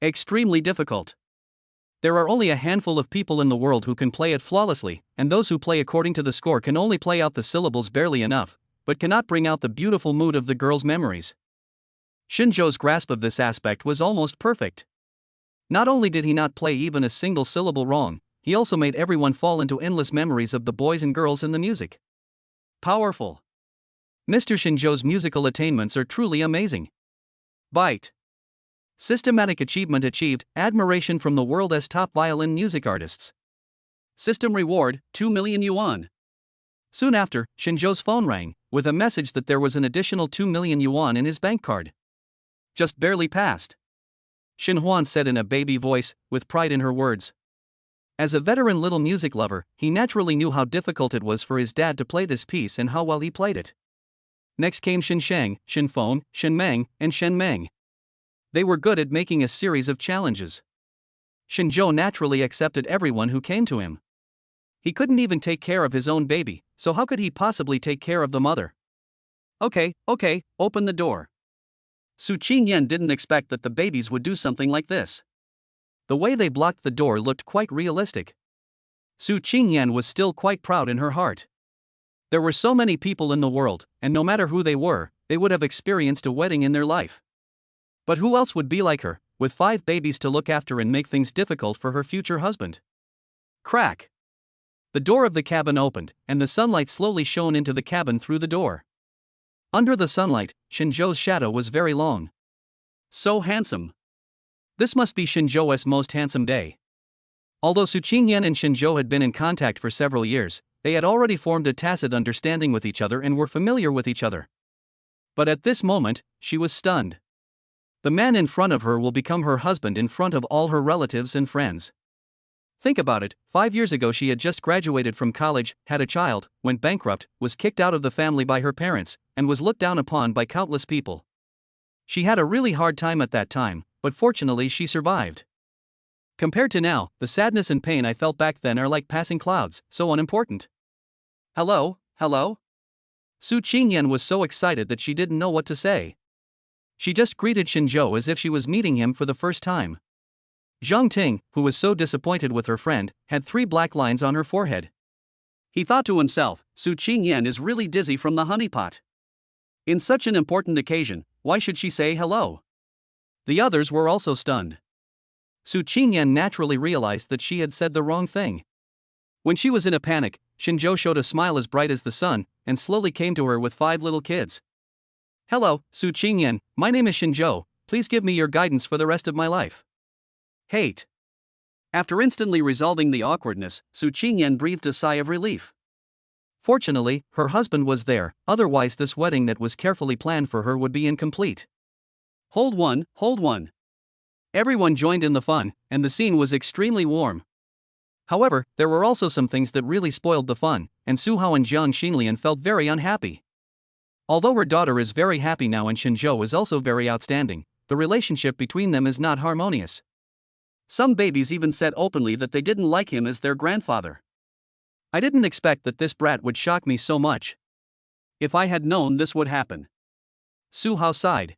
A: Extremely difficult. There are only a handful of people in the world who can play it flawlessly, and those who play according to the score can only play out the syllables barely enough, but cannot bring out the beautiful mood of the girl's memories. Shinjo's grasp of this aspect was almost perfect. Not only did he not play even a single syllable wrong, he also made everyone fall into endless memories of the boys and girls in the music.
B: Powerful.
A: Mr. Shinjo's musical attainments are truly amazing.
B: Bite.
A: Systematic achievement achieved, admiration from the world's top violin music artists.
B: System reward, 2 million yuan.
A: Soon after, Shinjo's phone rang, with a message that there was an additional 2 million yuan in his bank card.
B: Just barely passed.
A: Shin Huan said in a baby voice, with pride in her words. As a veteran little music lover, he naturally knew how difficult it was for his dad to play this piece and how well he played it. Next came Shin Shang, Shin Feng, Shin Meng, and Shen Meng. They were good at making a series of challenges. Shinjo naturally accepted everyone who came to him. He couldn't even take care of his own baby, so how could he possibly take care of the mother?
B: Okay, open the door. Su Qingyan didn't expect that the babies would do something like this. The way they blocked the door looked quite realistic. Su Qingyan was still quite proud in her heart. There were so many people in the world, and no matter who they were, they would have experienced a wedding in their life. But who else would be like her, with 5 babies to look after and make things difficult for her future husband? Crack! The door of the cabin opened, and the sunlight slowly shone into the cabin through the door. Under the sunlight, Shinzhou's shadow was very long. So handsome. This must be Shinzhou's most handsome day. Although Su Qingyan and Shinzhou had been in contact for several years, they had already formed a tacit understanding with each other and were familiar with each other. But at this moment, she was stunned. The man in front of her will become her husband in front of all her relatives and friends. Think about it, 5 years ago she had just graduated from college, had a child, went bankrupt, was kicked out of the family by her parents, and was looked down upon by countless people. She had a really hard time at that time, but fortunately she survived. Compared to now, the sadness and pain I felt back then are like passing clouds, so unimportant. Hello? Su Qingyan was so excited that she didn't know what to say. She just greeted Shinzhou as if she was meeting him for the first time. Zhang Ting, who was so disappointed with her friend, had 3 black lines on her forehead. He thought to himself, Su Qingyan is really dizzy from the honeypot. In such an important occasion, why should she say hello? The others were also stunned. Su Qingyan naturally realized that she had said the wrong thing. When she was in a panic, Shinzhou showed a smile as bright as the sun, and slowly came to her with 5 little kids. Hello, Su Qingyan, my name is Shinzhou, please give me your guidance for the rest of my life. Hate. After instantly resolving the awkwardness, Su Qingyan breathed a sigh of relief. Fortunately, her husband was there, otherwise this wedding that was carefully planned for her would be incomplete. Hold one. Everyone joined in the fun, and the scene was extremely warm. However, there were also some things that really spoiled the fun, and Su Hao and Jiang Xinlian felt very unhappy. Although her daughter is very happy now and Shinzhou is also very outstanding, the relationship between them is not harmonious. Some babies even said openly that they didn't like him as their grandfather. I didn't expect that this brat would shock me so much. If I had known this would happen. Su Hao sighed.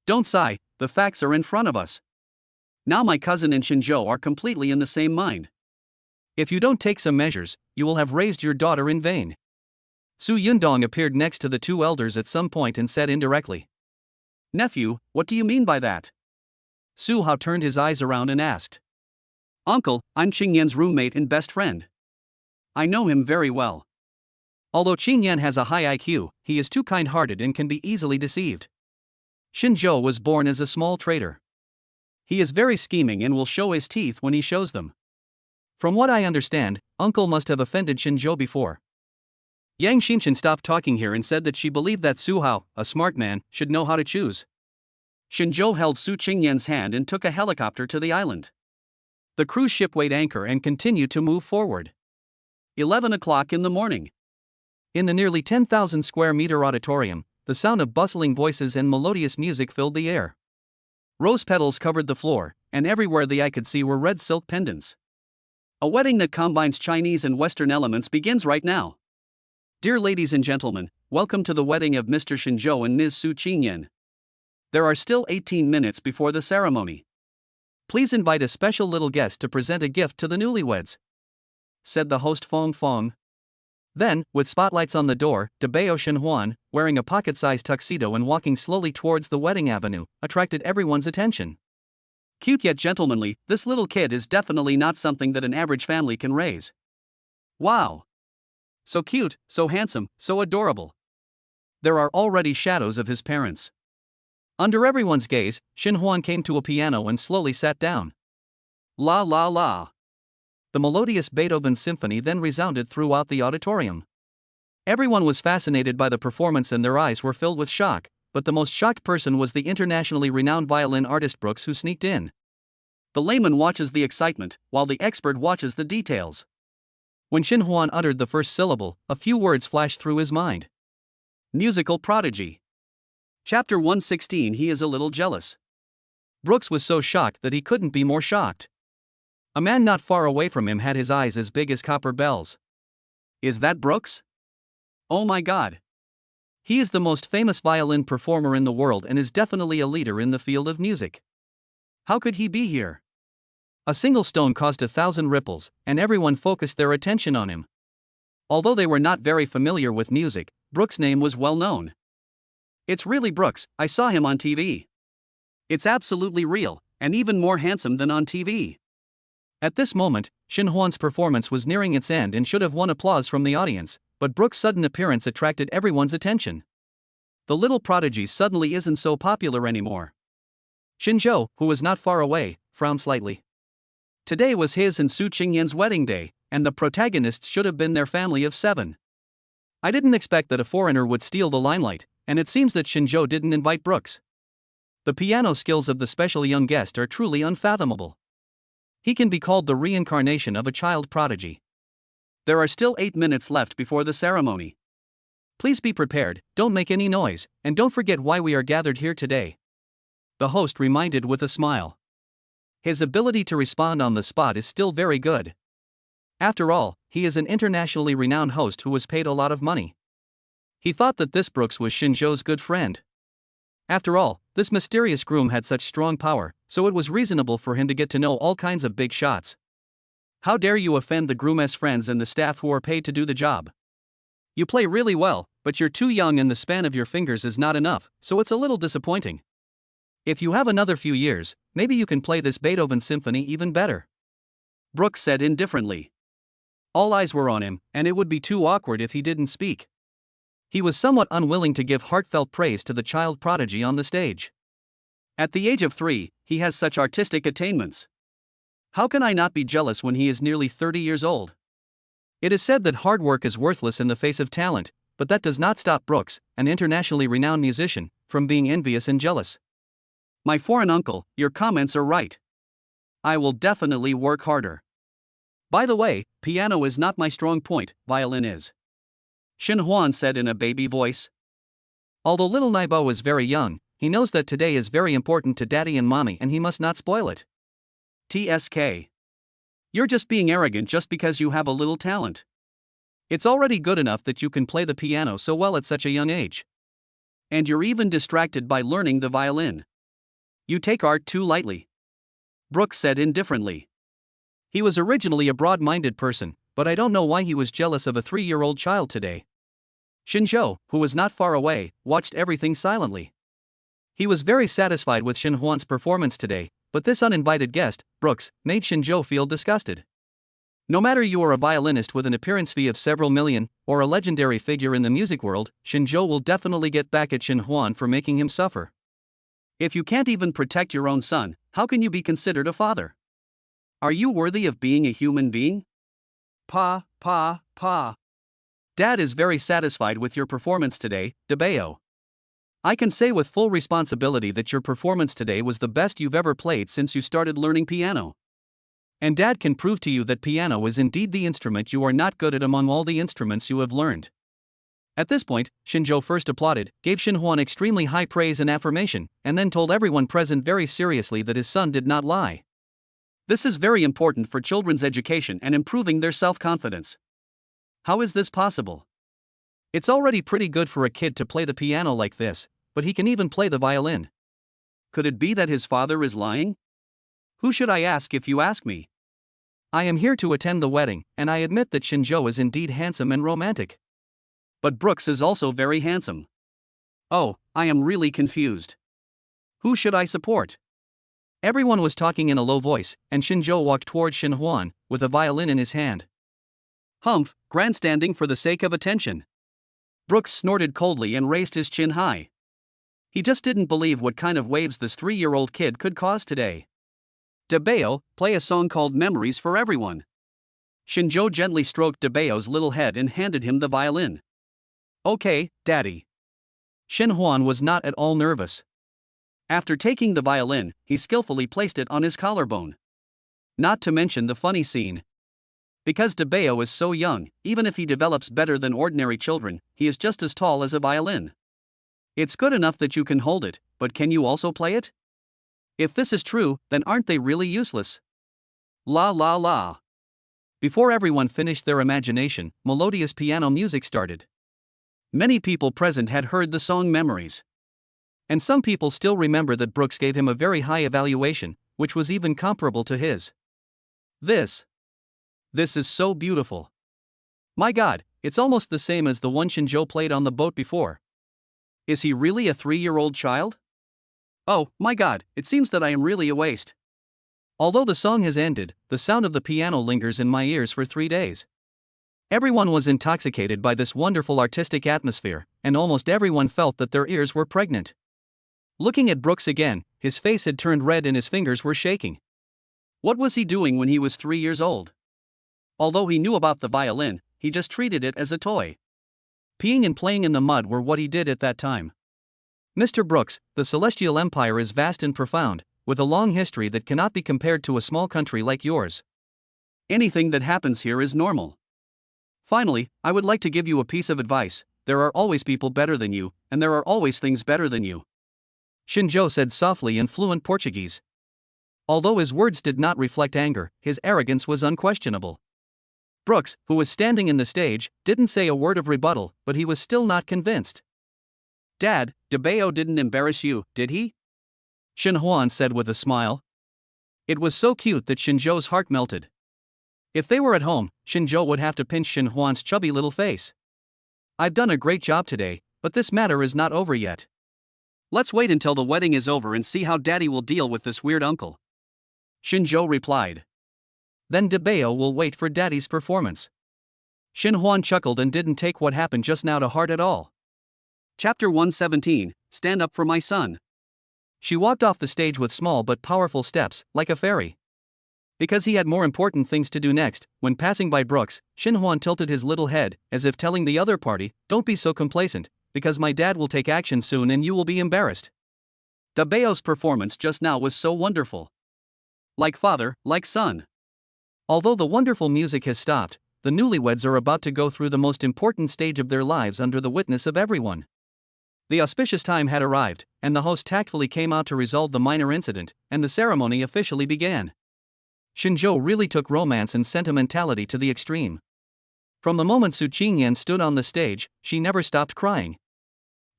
B: Don't sigh, the facts are in front of us. Now my cousin and Shinzhou are completely in the same mind. If you don't take some measures, you will have raised your daughter in vain. Su Yundong appeared next to the 2 elders at some point and said indirectly. Nephew, what do you mean by that? Su Hao turned his eyes around and asked. Uncle, I'm Qingyan's roommate and best friend. I know him very well. Although Qingyan has a high IQ, he is too kind-hearted and can be easily deceived. Shinzhou was born as a small trader. He is very scheming and will show his teeth when he shows them. From what I understand, Uncle must have offended Shinzhou before. Yang Xinchen stopped talking here and said that she believed that Su Hao, a smart man, should know how to choose. Shinzhou held Su Qingyan's hand and took a helicopter to the island. The cruise ship weighed anchor and continued to move forward. 11 o'clock in the morning. In the nearly 10,000 square meter auditorium, the sound of bustling voices and melodious music filled the air. Rose petals covered the floor, and everywhere the eye could see were red silk pendants. A wedding that combines Chinese and Western elements begins right now. Dear ladies and gentlemen, welcome to the wedding of Mr. Shinzhou and Ms. Su Qingyan. There are still 18 minutes before the ceremony. Please invite a special little guest to present a gift to the newlyweds, said the host Fong Fong. Then, with spotlights on the door, Debao Shenhuan, wearing a pocket-sized tuxedo and walking slowly towards the wedding avenue, attracted everyone's attention. Cute yet gentlemanly, this little kid is definitely not something that an average family can raise. Wow! So cute, so handsome, so adorable. There are already shadows of his parents. Under everyone's gaze, Shenhuan came to a piano and slowly sat down. La la la. The melodious Beethoven symphony then resounded throughout the auditorium. Everyone was fascinated by the performance and their eyes were filled with shock, but the most shocked person was the internationally renowned violin artist Brooks, who sneaked in. The layman watches the excitement, while the expert watches the details. When Shenhuan uttered the first syllable, a few words flashed through his mind. Musical prodigy. Chapter 116. He is a little jealous. Brooks was so shocked that he couldn't be more shocked. A man not far away from him had his eyes as big as copper bells. Is that Brooks? Oh my God. He is the most famous violin performer in the world and is definitely a leader in the field of music. How could he be here? A single stone caused 1,000 ripples, and everyone focused their attention on him. Although they were not very familiar with music, Brooks' name was well known. It's really Brooks, I saw him on TV. It's absolutely real, and even more handsome than on TV. At this moment, Shin Hwan's performance was nearing its end and should have won applause from the audience, but Brooks' sudden appearance attracted everyone's attention. The little prodigy suddenly isn't so popular anymore. Shinjo, who was not far away, frowned slightly. Today was his and Su Qingyan's wedding day, and the protagonists should have been their family of 7. I didn't expect that a foreigner would steal the limelight, and it seems that Shinjo didn't invite Brooks. The piano skills of the special young guest are truly unfathomable. He can be called the reincarnation of a child prodigy. There are still 8 minutes left before the ceremony. Please be prepared, don't make any noise, and don't forget why we are gathered here today. The host reminded with a smile. His ability to respond on the spot is still very good. After all, he is an internationally renowned host who was paid a lot of money. He thought that this Brooks was Shinjo's good friend. After all, this mysterious groom had such strong power, so it was reasonable for him to get to know all kinds of big shots. How dare you offend the groom's friends and the staff who are paid to do the job? You play really well, but you're too young and the span of your fingers is not enough, so it's a little disappointing. If you have another few years, maybe you can play this Beethoven symphony even better. Brooks said indifferently. All eyes were on him, and it would be too awkward if he didn't speak. He was somewhat unwilling to give heartfelt praise to the child prodigy on the stage. At the age of 3, he has such artistic attainments. How can I not be jealous when he is nearly 30 years old? It is said that hard work is worthless in the face of talent, but that does not stop Brooks, an internationally renowned musician, from being envious and jealous. My foreign uncle, your comments are right. I will definitely work harder. By the way, piano is not my strong point, violin is. Shin Hwan said in a baby voice. Although little Naibo is very young, he knows that today is very important to daddy and mommy and he must not spoil it. TSK. You're just being arrogant just because you have a little talent. It's already good enough that you can play the piano so well at such a young age. And you're even distracted by learning the violin. You take art too lightly. Brooks said indifferently. He was originally a broad-minded person, but I don't know why he was jealous of a 3-year-old child today. Shinjo, who was not far away, watched everything silently. He was very satisfied with Shin Hwan's performance today, but this uninvited guest, Brooks, made Shinjo feel disgusted. No matter you are a violinist with an appearance fee of several million, or a legendary figure in the music world, Shinjo will definitely get back at Shin Hwan for making him suffer. If you can't even protect your own son, how can you be considered a father? Are you worthy of being a human being? Pa. Dad is very satisfied with your performance today, Debeo. I can say with full responsibility that your performance today was the best you've ever played since you started learning piano. And Dad can prove to you that piano is indeed the instrument you are not good at among all the instruments you have learned. At this point, Shinjo first applauded, gave Shin Hwan extremely high praise and affirmation, and then told everyone present very seriously that his son did not lie. This is very important for children's education and improving their self-confidence. How is this possible? It's already pretty good for a kid to play the piano like this, but he can even play the violin. Could it be that his father is lying? Who should I ask if you ask me? I am here to attend the wedding, and I admit that Shinjo is indeed handsome and romantic. But Brooks is also very handsome. Oh, I am really confused. Who should I support? Everyone was talking in a low voice, and Shinjo walked towards Shin Hwan, with a violin in his hand. Humph, grandstanding for the sake of attention. Brooks snorted coldly and raised his chin high. He just didn't believe what kind of waves this 3-year-old kid could cause today. Debeo, play a song called Memories for everyone. Shinjo gently stroked Debeo's little head and handed him the violin. Okay, Daddy. Shin Hwan was not at all nervous. After taking the violin, he skillfully placed it on his collarbone. Not to mention the funny scene. Because Debeo is so young, even if he develops better than ordinary children, he is just as tall as a violin. It's good enough that you can hold it, but can you also play it? If this is true, then aren't they really useless? La la la. Before everyone finished their imagination, melodious piano music started. Many people present had heard the song Memories.
A: And some people still remember that Brooks gave him a very high evaluation, which was even comparable to his. This is so beautiful. My God, it's almost the same as the one Shinjo played on the boat before. Is he really a 3-year-old child? Oh, my God, it seems that I am really a waste. Although the song has ended, the sound of the piano lingers in my ears for 3 days. Everyone was intoxicated by this wonderful artistic atmosphere, and almost everyone felt that their ears were pregnant. Looking at Brooks again, his face had turned red and his fingers were shaking. What was he doing when he was 3 years old? Although he knew about the violin, he just treated it as a toy. Peeing and playing in the mud were what he did at that time. Mr. Brooks, the Celestial Empire is vast and profound, with a long history that cannot be compared to a small country like yours. Anything that happens here is normal. Finally, I would like to give you a piece of advice: there are always people better than you, and there are always things better than you. Shinjo said softly in fluent Portuguese. Although his words did not reflect anger, his arrogance was unquestionable. Brooks, who was standing in the stage, didn't say a word of rebuttal, but he was still not convinced. Dad, Debeo didn't embarrass you, did he? Shin Huan said with a smile. It was so cute that Shinjo's heart melted. If they were at home, Shinjo would have to pinch Shin Huan's chubby little face. I've done a great job today, but this matter is not over yet. Let's wait until the wedding is over and see how Daddy will deal with this weird uncle. Shinjo replied. Then Debeo will wait for Daddy's performance. Shin Huan chuckled and didn't take what happened just now to heart at all. Chapter 117, Stand Up for My Son. She walked off the stage with small but powerful steps, like a fairy. Because he had more important things to do next, when passing by Brooks, Shin Huan tilted his little head, as if telling the other party, don't be so complacent, because my dad will take action soon and you will be embarrassed. Debeo's performance just now was so wonderful. Like father, like son. Although the wonderful music has stopped, the newlyweds are about to go through the most important stage of their lives under the witness of everyone. The auspicious time had arrived, and the host tactfully came out to resolve the minor incident, and the ceremony officially began. Shinjo really took romance and sentimentality to the extreme. From the moment Su Qingyan stood on the stage, she never stopped crying.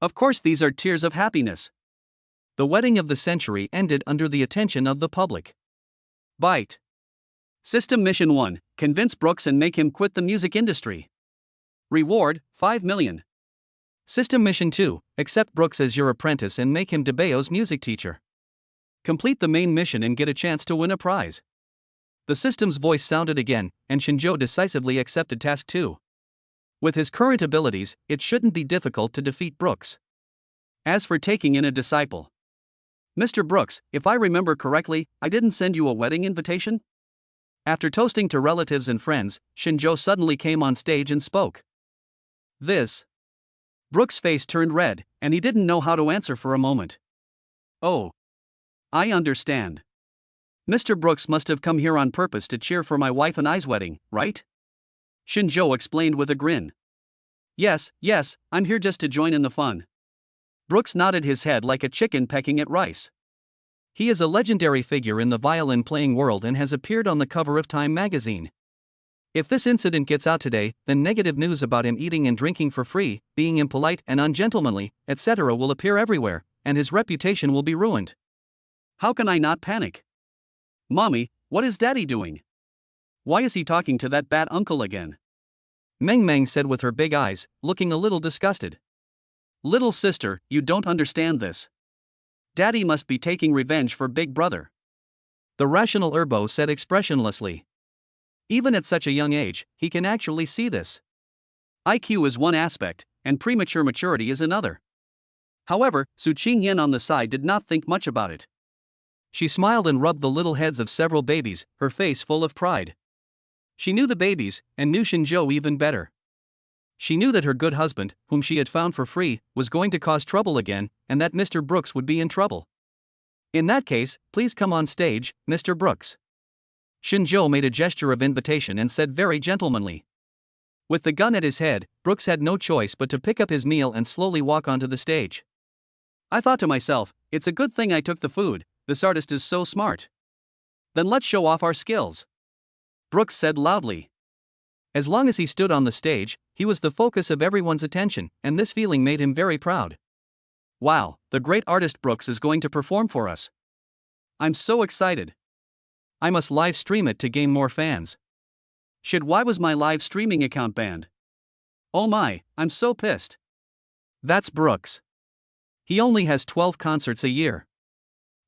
A: Of course, these are tears of happiness. The wedding of the century ended under the attention of the public. Bite. System Mission 1, convince Brooks and make him quit the music industry. Reward, 5 million. System Mission 2, accept Brooks as your apprentice and make him Debeo's music teacher. Complete the main mission and get a chance to win a prize. The system's voice sounded again, and Shinjo decisively accepted task 2. With his current abilities, it shouldn't be difficult to defeat Brooks. As for taking in a disciple. Mr. Brooks, if I remember correctly, I didn't send you a wedding invitation? After toasting to relatives and friends, Shinjo suddenly came on stage and spoke. Brooks' face turned red, and he didn't know how to answer for a moment. Oh. I understand. Mr. Brooks must have come here on purpose to cheer for my wife and I's wedding, right? Shinjo explained with a grin. Yes, I'm here just to join in the fun. Brooks nodded his head like a chicken pecking at rice. He is a legendary figure in the violin-playing world and has appeared on the cover of Time magazine. If this incident gets out today, then negative news about him eating and drinking for free, being impolite and ungentlemanly, etc. will appear everywhere, and his reputation will be ruined. How can I not panic? Mommy, what is Daddy doing? Why is he talking to that bad uncle again? Meng Meng said with her big eyes, looking a little disgusted. Little sister, you don't understand this. Daddy must be taking revenge for Big Brother. The rational Erbo said expressionlessly. Even at such a young age, he can actually see this. IQ is one aspect, and premature maturity is another. However, Su Qingyan on the side did not think much about it. She smiled and rubbed the little heads of several babies, her face full of pride. She knew the babies, and knew Shinjo even better. She knew that her good husband, whom she had found for free, was going to cause trouble again, and that Mr. Brooks would be in trouble. In that case, please come on stage, Mr. Brooks. Shinjo made a gesture of invitation and said very gentlemanly. With the gun at his head, Brooks had no choice but to pick up his meal and slowly walk onto the stage. I thought to myself, it's a good thing I took the food, this artist is so smart. Then let's show off our skills. Brooks said loudly. As long as he stood on the stage, he was the focus of everyone's attention, and this feeling made him very proud.
B: Wow, the great artist Brooks is going to perform for us. I'm so excited.
A: I must live stream it to gain more fans.
B: Shit, why was my live streaming account banned? Oh my, I'm so pissed.
A: That's Brooks. He only has 12 concerts a year.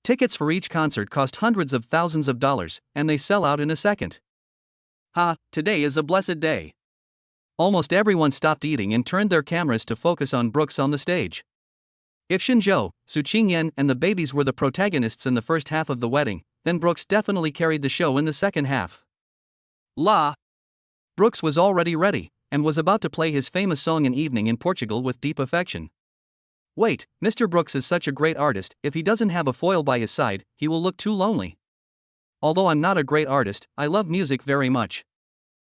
A: Tickets for each concert cost hundreds of thousands of dollars, and they sell out in a second.
B: Ha, today is a blessed day.
A: Almost everyone stopped eating and turned their cameras to focus on Brooks on the stage. If Shinjo, Su Qingyan, and the babies were the protagonists in the first half of the wedding, then Brooks definitely carried the show in the second half. Brooks was already ready, and was about to play his famous song An Evening in Portugal with deep affection. Wait, Mr. Brooks is such a great artist, if he doesn't have a foil by his side, he will look too lonely. Although I'm not a great artist, I love music very much.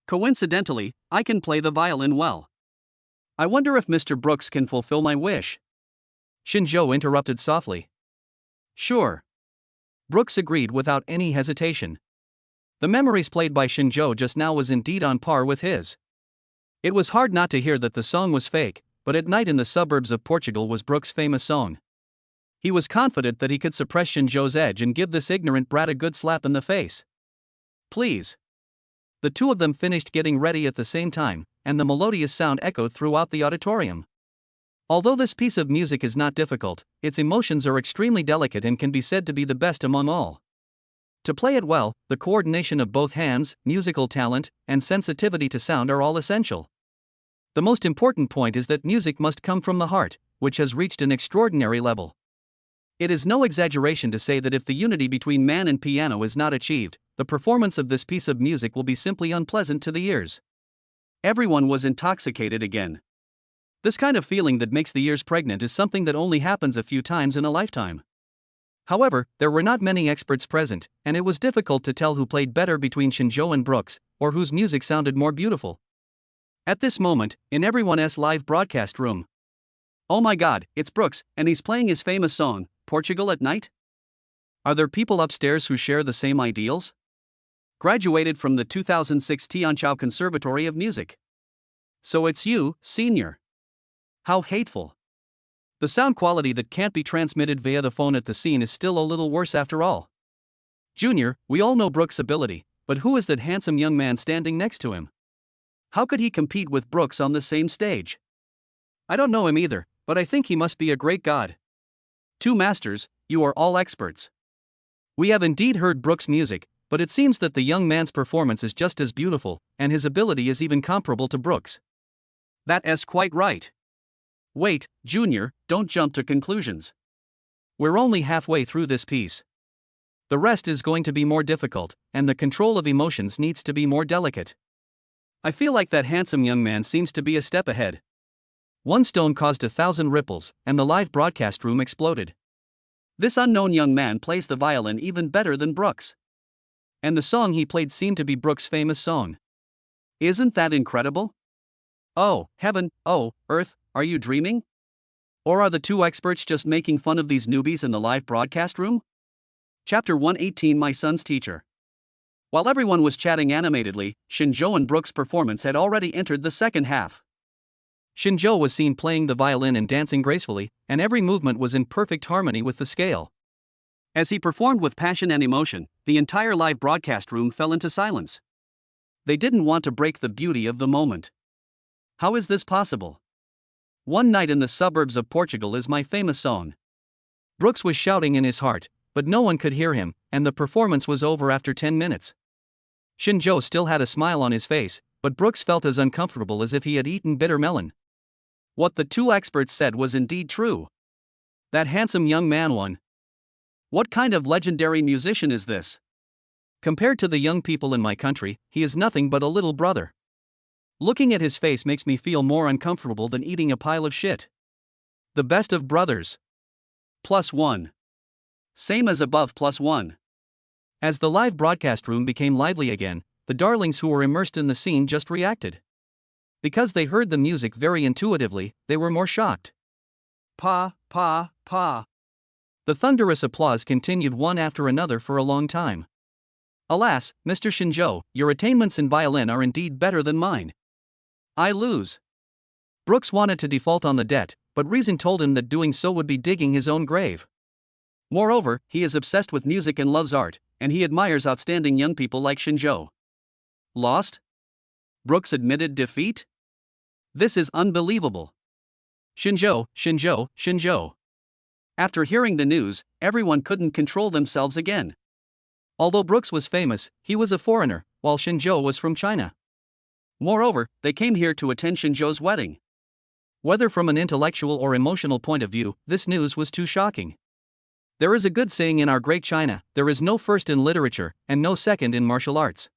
B: Coincidentally, I can play the violin well. I wonder if Mr. Brooks can fulfill my wish.
A: Shinjo interrupted softly.
B: Sure.
A: Brooks agreed without any hesitation. The memories played by Shinjo just now was indeed on par with his. It was hard not to hear that the song was fake, but At Night in the Suburbs of Portugal was Brooks' famous song. He was confident that he could suppress Shinjo's edge and give this ignorant brat a good slap in the face.
B: Please.
A: The two of them finished getting ready at the same time, and the melodious sound echoed throughout the auditorium. Although this piece of music is not difficult, its emotions are extremely delicate and can be said to be the best among all. To play it well, the coordination of both hands, musical talent, and sensitivity to sound are all essential. The most important point is that music must come from the heart, which has reached an extraordinary level. It is no exaggeration to say that if the unity between man and piano is not achieved, the performance of this piece of music will be simply unpleasant to the ears.
B: Everyone was intoxicated again.
A: This kind of feeling that makes the ears pregnant is something that only happens a few times in a lifetime. However, there were not many experts present, and it was difficult to tell who played better between Shinjo and Brooks, or whose music sounded more beautiful. At this moment, in everyone's live broadcast room.
B: Oh my god, it's Brooks, and he's playing his famous song, Portugal at Night?
A: Are there people upstairs who share the same ideals?
B: Graduated from the 2006 Tianqiao Conservatory of Music. So it's you, senior. How hateful.
A: The sound quality that can't be transmitted via the phone at the scene is still a little worse after all. Junior, we all know Brooks' ability, but who is that handsome young man standing next to him? How could he compete with Brooks on the same stage? I don't know him either, but I think he must be a great god. Two masters, you are all experts. We have indeed heard Brooks' music, but it seems that the young man's performance is just as beautiful, and his ability is even comparable to Brooks.
B: That's quite right.
A: Wait, Junior, don't jump to conclusions. We're only halfway through this piece. The rest is going to be more difficult, and the control of emotions needs to be more delicate. I feel like that handsome young man seems to be a step ahead. One stone caused 1,000 ripples, and the live broadcast room exploded.
B: This unknown young man plays the violin even better than Brooks.
A: And the song he played seemed to be Brooks' famous song.
B: Isn't that incredible?
A: Oh, heaven, oh, earth, are you dreaming? Or are the two experts just making fun of these newbies in the live broadcast room?
B: Chapter 118 My Son's Teacher. While everyone was chatting animatedly, Shinjo and Brooks' performance had already entered the second half.
A: Shinjo was seen playing the violin and dancing gracefully, and every movement was in perfect harmony with the scale.
B: As he performed with passion and emotion, the entire live broadcast room fell into silence.
A: They didn't want to break the beauty of the moment. How is this possible? One Night in the Suburbs of Portugal is my famous song. Brooks was shouting in his heart, but no one could hear him, and the performance was over after 10 minutes. Shinjo still had a smile on his face, but Brooks felt as uncomfortable as if he had eaten bitter melon. What the two experts said was indeed true. That handsome young man won. What kind of legendary musician is this? Compared to the young people in my country, he is nothing but a little brother. Looking at his face makes me feel more uncomfortable than eating a pile of shit. The best of brothers.
B: +1. Same as above +1.
A: As the live broadcast room became lively again, the darlings who were immersed in the scene just reacted. Because they heard the music very intuitively, they were more shocked.
B: Pa, pa, pa.
A: The thunderous applause continued one after another for a long time. Alas, Mr. Shinjo, your attainments in violin are indeed better than mine. I lose. Brooks wanted to default on the debt, but reason told him that doing so would be digging his own grave. Moreover, he is obsessed with music and loves art, and he admires outstanding young people like Shinjo. Lost? Brooks admitted defeat? This is unbelievable. Shinjo, Shinjo, Shinjo. After hearing the news, everyone couldn't control themselves again. Although Brooks was famous, he was a foreigner, while Shinjo was from China. Moreover, they came here to attend Shinjo's wedding. Whether from an intellectual or emotional point of view, this news was too shocking. There is a good saying in our great China, there is no first in literature, and no second in martial arts.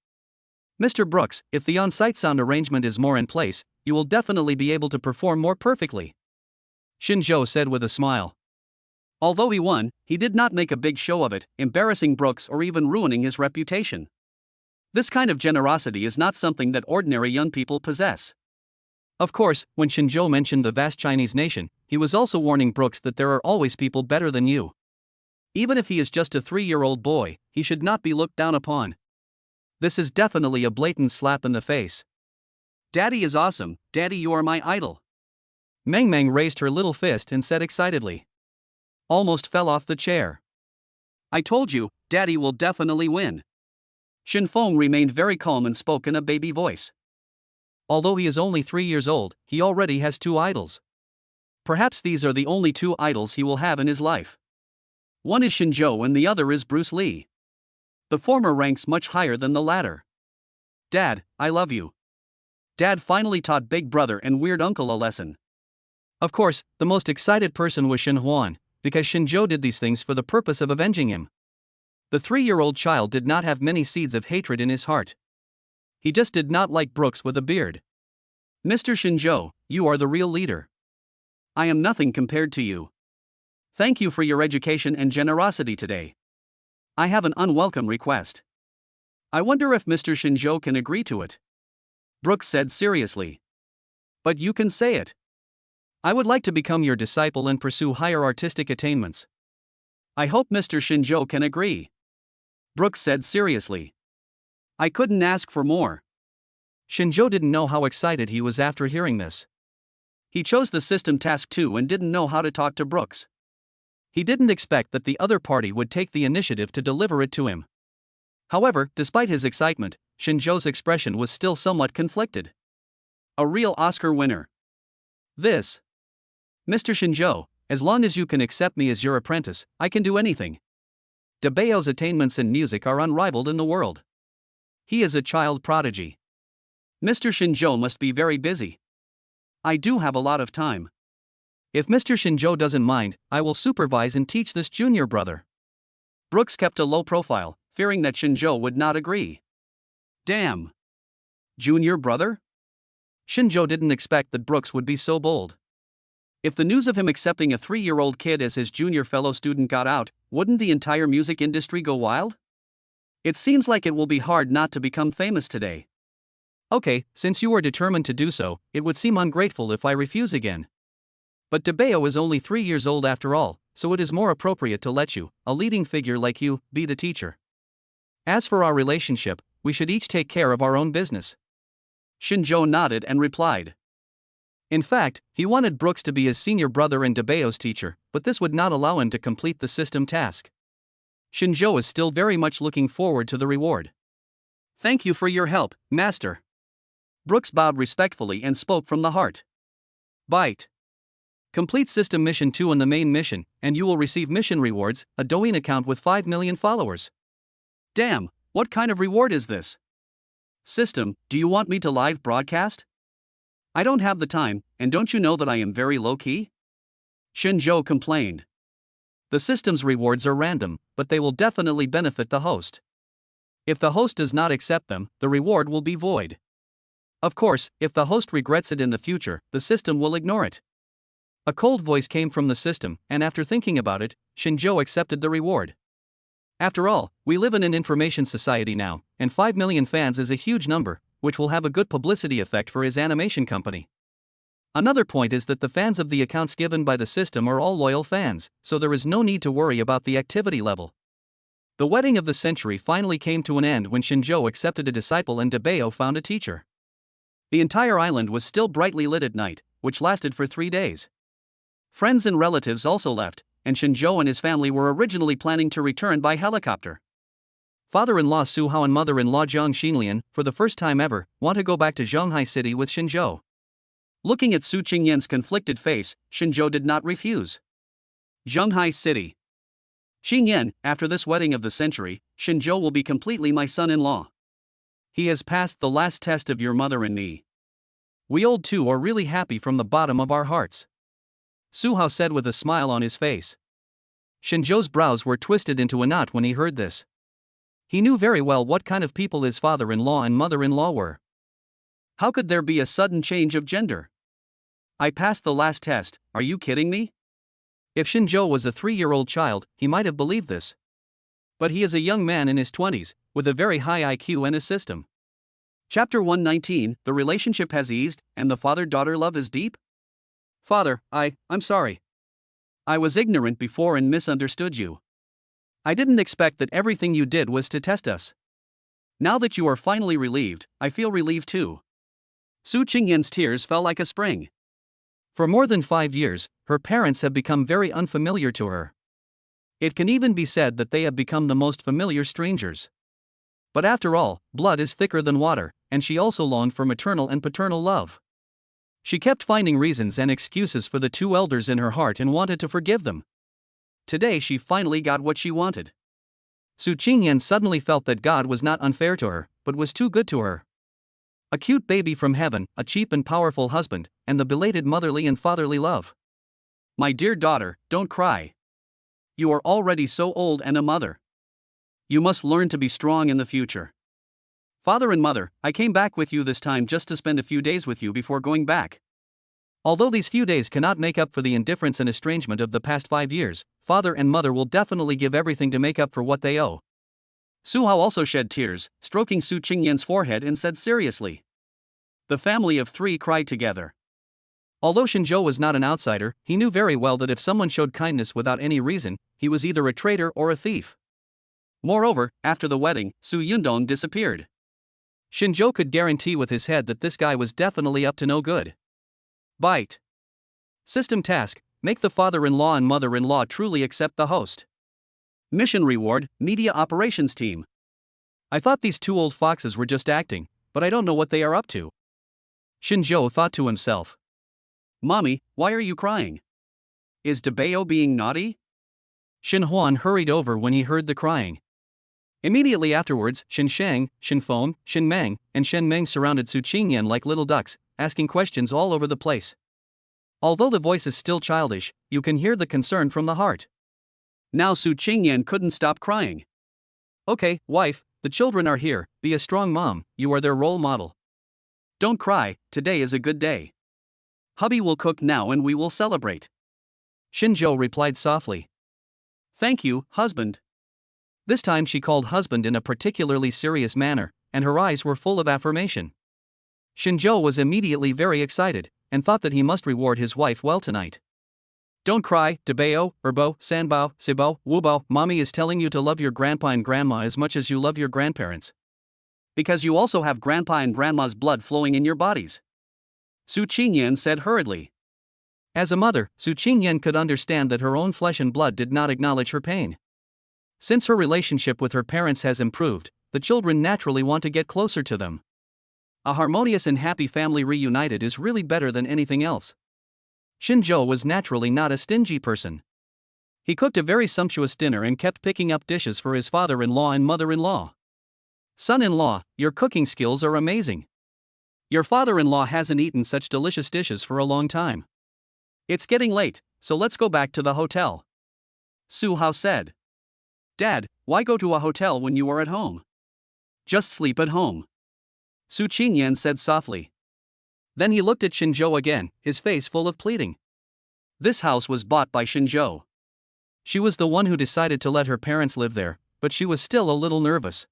A: Mr. Brooks, if the on-site sound arrangement is more in place, you will definitely be able to perform more perfectly. Shinjo said with a smile. Although he won, he did not make a big show of it, embarrassing Brooks or even ruining his reputation. This kind of generosity is not something that ordinary young people possess. Of course, when Shinjo mentioned the vast Chinese nation, he was also warning Brooks that there are always people better than you. Even if he is just a 3-year-old boy, he should not be looked down upon. This is definitely a blatant slap in the face. Daddy is awesome, Daddy, you are my idol. Meng Meng raised her little fist and said excitedly. Almost fell off the chair. I told you, Daddy will definitely win. Shin Feng remained very calm and spoke in a baby voice. Although he is only 3 years old, he already has 2 idols. Perhaps these are the only 2 idols he will have in his life. One is Shinjo and the other is Bruce Lee. The former ranks much higher than the latter. Dad, I love you. Dad finally taught Big Brother and Weird Uncle a lesson. Of course, the most excited person was Shin Huan, because Shinjo did these things for the purpose of avenging him. The 3-year-old child did not have many seeds of hatred in his heart. He just did not like Brooks with a beard. Mr. Shinjo, you are the real leader. I am nothing compared to you. Thank you for your education and generosity today. I have an unwelcome request. I wonder if Mr. Shinjo can agree to it. Brooks said seriously. But you can say it. I would like to become your disciple and pursue higher artistic attainments. I hope Mr. Shinjo can agree. Brooks said seriously. I couldn't ask for more. Shinjo didn't know how excited he was after hearing this. He chose the system task 2 and didn't know how to talk to Brooks. He didn't expect that the other party would take the initiative to deliver it to him. However, despite his excitement, Shinjo's expression was still somewhat conflicted. A real Oscar winner. This. Mr. Shinjo, as long as you can accept me as your apprentice, I can do anything. Debayo's attainments in music are unrivaled in the world. He is a child prodigy. Mr. Shinjo must be very busy. I do have a lot of time. If Mr. Shinjo doesn't mind, I will supervise and teach this junior brother. Brooks kept a low profile, fearing that Shinjo would not agree. Damn. Junior brother? Shinjo didn't expect that Brooks would be so bold. If the news of him accepting a 3-year-old kid as his junior fellow student got out, wouldn't the entire music industry go wild? It seems like it will be hard not to become famous today. Okay, since you are determined to do so, it would seem ungrateful if I refuse again. But Debayo is only 3 years old after all, so it is more appropriate to let you, a leading figure like you, be the teacher. As for our relationship, we should each take care of our own business. Shinjo nodded and replied. In fact, he wanted Brooks to be his senior brother and Debayo's teacher, but this would not allow him to complete the system task. Shinjo is still very much looking forward to the reward. Thank you for your help, Master. Brooks bowed respectfully and spoke from the heart. Bite. Complete System Mission 2 on the main mission, and you will receive mission rewards, a Douyin account with 5 million followers. Damn, what kind of reward is this? System, do you want me to live broadcast? I don't have the time, and don't you know that I am very low-key? Shinjo complained. The system's rewards are random, but they will definitely benefit the host. If the host does not accept them, the reward will be void. Of course, if the host regrets it in the future, the system will ignore it. A cold voice came from the system, and after thinking about it, Shinjo accepted the reward. After all, we live in an information society now, and 5 million fans is a huge number, which will have a good publicity effect for his animation company. Another point is that the fans of the accounts given by the system are all loyal fans, so there is no need to worry about the activity level. The wedding of the century finally came to an end when Shinjo accepted a disciple and Debeo found a teacher. The entire island was still brightly lit at night, which lasted for 3 days. Friends and relatives also left, and Shinjo and his family were originally planning to return by helicopter. Father-in-law Su Hao and mother-in-law Jiang Xinlian, for the first time ever, want to go back to Zhonghai City with Shinjo. Looking at Su Qingyan's conflicted face, Shinjo did not refuse. Zhonghai City. Xingyan, after this wedding of the century, Shinjo will be completely my son-in-law. He has passed the last test of your mother and me. We old two are really happy from the bottom of our hearts. Su Hao said with a smile on his face. Shinjo's brows were twisted into a knot when he heard this. He knew very well what kind of people his father-in-law and mother-in-law were. How could there be a sudden change of gender? I passed the last test, are you kidding me? If Shinjo was a 3-year-old child, he might have believed this. But he is a young man in his 20s, with a very high IQ and a system. Chapter 119, The relationship has eased, and the father-daughter love is deep? Father, I'm sorry. I was ignorant before and misunderstood you. I didn't expect that everything you did was to test us. Now that you are finally relieved, I feel relieved too. Su Qingyan's tears fell like a spring. For more than 5 years, her parents have become very unfamiliar to her. It can even be said that they have become the most familiar strangers. But after all, blood is thicker than water, and she also longed for maternal and paternal love. She kept finding reasons and excuses for the 2 elders in her heart and wanted to forgive them. Today she finally got what she wanted. Su Qingyan suddenly felt that God was not unfair to her, but was too good to her. A cute baby from heaven, a cheap and powerful husband, and the belated motherly and fatherly love. My dear daughter, don't cry. You are already so old and a mother. You must learn to be strong in the future. Father and mother, I came back with you this time just to spend a few days with you before going back. Although these few days cannot make up for the indifference and estrangement of the past 5 years, father and mother will definitely give everything to make up for what they owe. Su Hao also shed tears, stroking Su Qingyan's forehead and said seriously. The family of 3 cried together. Although Shinjo was not an outsider, he knew very well that if someone showed kindness without any reason, he was either a traitor or a thief. Moreover, after the wedding, Su Yundong disappeared. Shinjo could guarantee with his head that this guy was definitely up to no good. Bite. System task, make the father-in-law and mother-in-law truly accept the host. Mission reward, media operations team. I thought these 2 old foxes were just acting, but I don't know what they are up to. Shinjo thought to himself. Mommy, why are you crying? Is Debeo being naughty? Shin Huan hurried over when he heard the crying. Immediately afterwards, Shin Shang, Shin Feng, Shin Meng, and Shen Meng surrounded Su Qingyan like little ducks, asking questions all over the place. Although the voice is still childish, you can hear the concern from the heart. Now Su Qingyan couldn't stop crying. Okay, wife, the children are here, be a strong mom, you are their role model. Don't cry, today is a good day. Hubby will cook now and we will celebrate. Shinjo replied softly. Thank you, husband. This time she called husband in a particularly serious manner, and her eyes were full of affirmation. Shinjo was immediately very excited, and thought that he must reward his wife well tonight. Don't cry, Debeo, Erbo, Sanbao, Sibo, Wubao, mommy is telling you to love your grandpa and grandma as much as you love your grandparents. Because you also have grandpa and grandma's blood flowing in your bodies. Su Qingyan said hurriedly. As a mother, Su Qingyan could understand that her own flesh and blood did not acknowledge her pain. Since her relationship with her parents has improved, the children naturally want to get closer to them. A harmonious and happy family reunited is really better than anything else. Shinjo was naturally not a stingy person. He cooked a very sumptuous dinner and kept picking up dishes for his father-in-law and mother-in-law. Son-in-law, your cooking skills are amazing. Your father-in-law hasn't eaten such delicious dishes for a long time. It's getting late, so let's go back to the hotel. Su Hao said. Dad, why go to a hotel when you are at home? Just sleep at home. Su Qingyan said softly. Then he looked at Shinjo again, his face full of pleading. This house was bought by Shinjo. She was the one who decided to let her parents live there, but she was still a little nervous.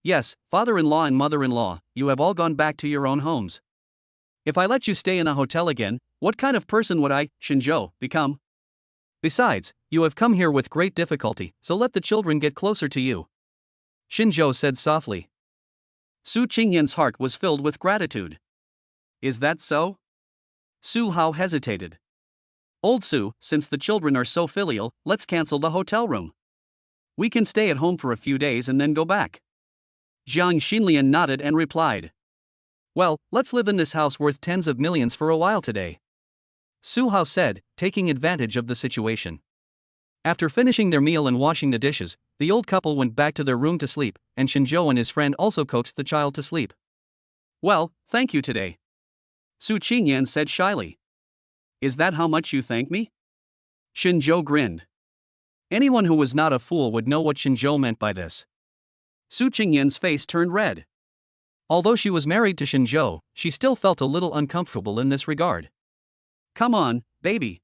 A: Yes, father-in-law and mother-in-law, you have all gone back to your own homes. If I let you stay in a hotel again, what kind of person would I, Shinjo, become? Besides, You have come here with great difficulty, so let the children get closer to you, Shinjo said softly.
B: Su Qingyan's heart was filled with gratitude. Is that so? Su Hao hesitated. Old Su, since the children are so filial, let's cancel the hotel room. We can stay at home for a few days and then go back. Jiang Xinlian nodded and replied.
A: Well, let's live in this house worth tens of millions for a while today, Su Hao said, taking advantage of the situation. After finishing their meal and washing the dishes, the old couple went back to their room to sleep, and Shinjo and his friend also coaxed the child to sleep.
B: Well, thank you today, Su Qingyan said shyly. Is that how much you thank me? Shinjo grinned. Anyone who was not a fool would know what Shinjo meant by this. Su Qingyan's face turned red.
A: Although she was married to Shinjo, she still felt a little uncomfortable in this regard.
B: Come on, baby.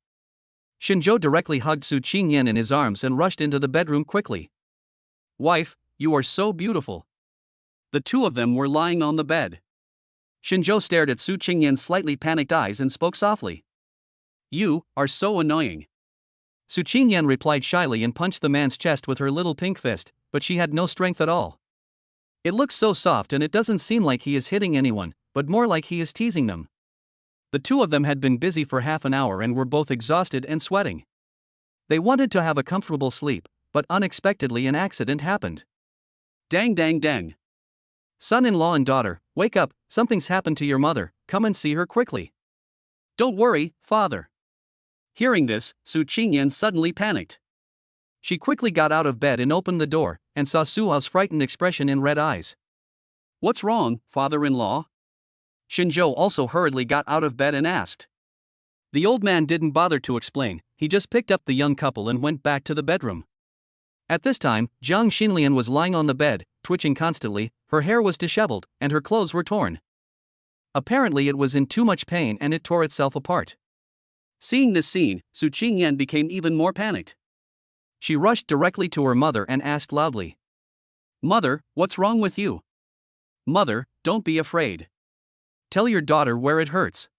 A: Shinjo directly hugged Su Qingyan in his arms and rushed into the bedroom quickly.
B: Wife, you are so beautiful. The two of them were lying on the bed. Shinjo stared at Su Qingyan's slightly panicked eyes and spoke softly. You are so annoying.
A: Su Qingyan replied shyly and punched the man's chest with her little pink fist, but she had no strength at all. It looks so soft and it doesn't seem like he is hitting anyone, but more like he is teasing them. The two of them had been busy for half an hour and were both exhausted and sweating. They wanted to have a comfortable sleep, but unexpectedly an accident happened.
B: Dang dang dang.
A: Son-in-law and daughter, wake up, something's happened to your mother, come and see her quickly.
B: Don't worry, father. Hearing this, Su Qingyan suddenly panicked.
A: She quickly got out of bed and opened the door, and saw Su Hao's frightened expression and red eyes.
B: What's wrong, father-in-law? Shinjo also hurriedly got out of bed and asked.
A: The old man didn't bother to explain, he just picked up the young couple and went back to the bedroom. At this time, Jiang Xinlian was lying on the bed, twitching constantly, her hair was disheveled, and her clothes were torn. Apparently it was in too much pain and it tore itself apart.
B: Seeing this scene, Su Qingyan became even more panicked.
A: She rushed directly to her mother and asked loudly.
B: Mother, what's wrong with you? Mother, don't be afraid.
A: Tell your daughter where it hurts.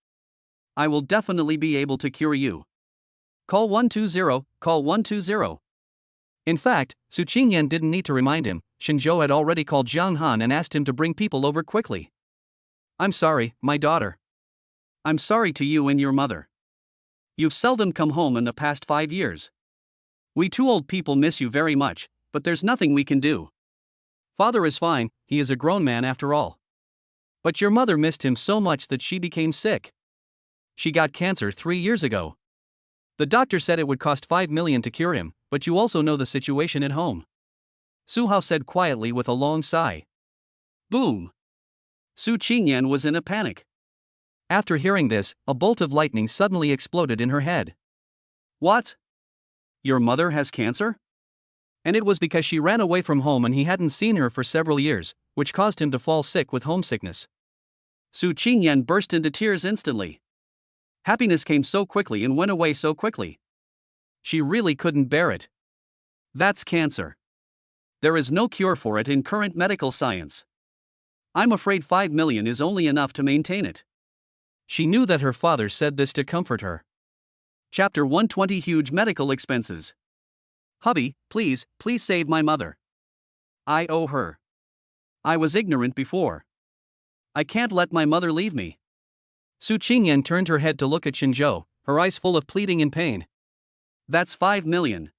B: I will definitely be able to cure you. Call 120, call 120.
A: In fact, Su Qingyan didn't need to remind him, Shinjo had already called Jiang Han and asked him to bring people over quickly. I'm sorry, my daughter.
B: I'm sorry to you and your mother. You've seldom come home in the past 5 years. We two old people miss you very much, but there's nothing we can do.
A: Father is fine, he is a grown man after all. But your mother missed him so much that she became sick. She got cancer 3 years ago. The doctor said it would cost 5 million to cure him, but you also know the situation at home. Su Hao said quietly with a long sigh.
B: Boom! Su Qingyan was in a panic.
A: After hearing this, a bolt of lightning suddenly exploded in her head.
B: What? Your mother has cancer?
A: And it was because she ran away from home and he hadn't seen her for several years, which caused him to fall sick with homesickness.
B: Su Qingyan burst into tears instantly. Happiness came so quickly and went away so quickly. She really couldn't bear it. That's cancer. There is no cure for it in current medical science. I'm afraid 5 million is only enough to maintain it.
A: She knew that her father said this to comfort her.
B: Chapter 120 Huge Medical Expenses. Hubby, please save my mother. I owe her. I was ignorant before. I can't let my mother leave me.
A: Su Qingyan turned her head to look at Shinjo, her eyes full of pleading and pain.
B: That's 5 million.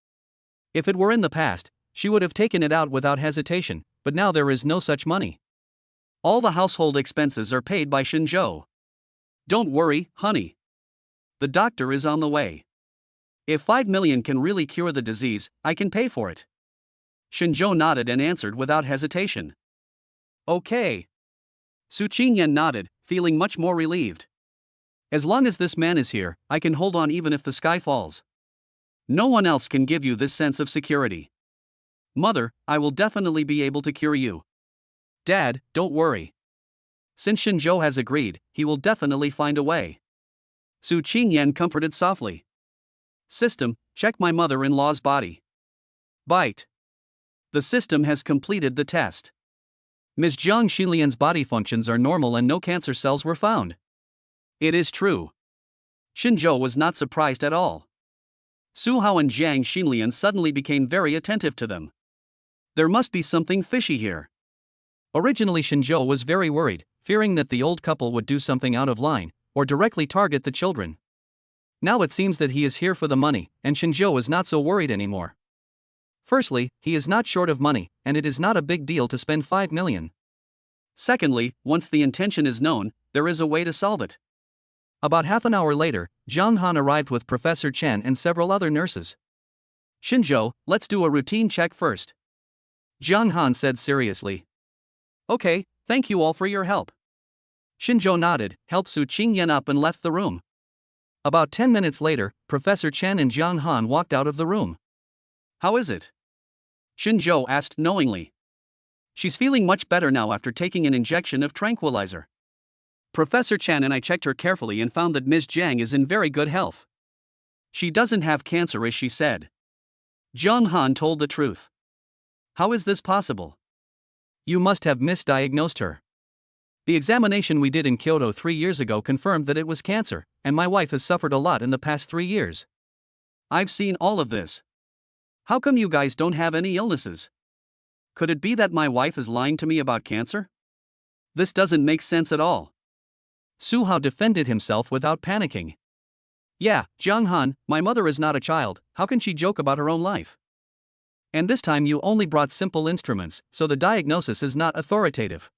A: If it were in the past, she would have taken it out without hesitation, but now there is no such money.
B: All the household expenses are paid by Shinjo. Don't worry, honey. The doctor is on the way. If 5 million can really cure the disease, I can pay for it. Shinjo nodded and answered without hesitation. Okay. Su Qingyan nodded, feeling much more relieved. As long as this man is here, I can hold on even if the sky falls. No one else can give you this sense of security. Mother, I will definitely be able to cure you. Dad, don't worry. Since Shinjo has agreed, he will definitely find a way. Su Qingyan comforted softly. System, check my mother-in-law's body. Bite. The system has completed the test.
A: Ms. Jiang Xinlian's body functions are normal and no cancer cells were found.
B: It is true. Shinjo was not surprised at all. Su Hao and Jiang Xinlian suddenly became very attentive to them. There must be something fishy here.
A: Originally, Shinjo was very worried, fearing that the old couple would do something out of line, or directly target the children. Now it seems that he is here for the money, and Shinjo is not so worried anymore. Firstly, he is not short of money, and it is not a big deal to spend 5 million.
B: Secondly, once the intention is known, there is a way to solve it.
A: About half an hour later, Zhang Han arrived with Professor Chen and several other nurses.
B: Shinjo, let's do a routine check first,
A: Zhang Han said seriously.
B: Okay, thank you all for your help.
A: Shinjo nodded, helped Su Qingyan up and left the room. About 10 minutes later, Professor Chen and Zhang Han walked out of the room.
B: How is it? Shinjo asked knowingly. She's feeling much better now after taking an injection of tranquilizer. Professor Chen and I checked her carefully and found that Ms. Jiang is in very good health. She doesn't have cancer as she said. Zhang Han told the truth. How is this possible?
A: You must have misdiagnosed her. The examination we did in Kyoto 3 years ago confirmed that it was cancer, and my wife has suffered a lot in the past 3 years.
B: I've seen all of this. How come you guys don't have any illnesses? Could it be that my wife is lying to me about cancer? This doesn't make sense at all.
A: Su Hao defended himself without panicking.
B: Yeah, Zhang Han, my mother is not a child, how can she joke about her own life?
A: And this time you only brought simple instruments, so the diagnosis is not authoritative.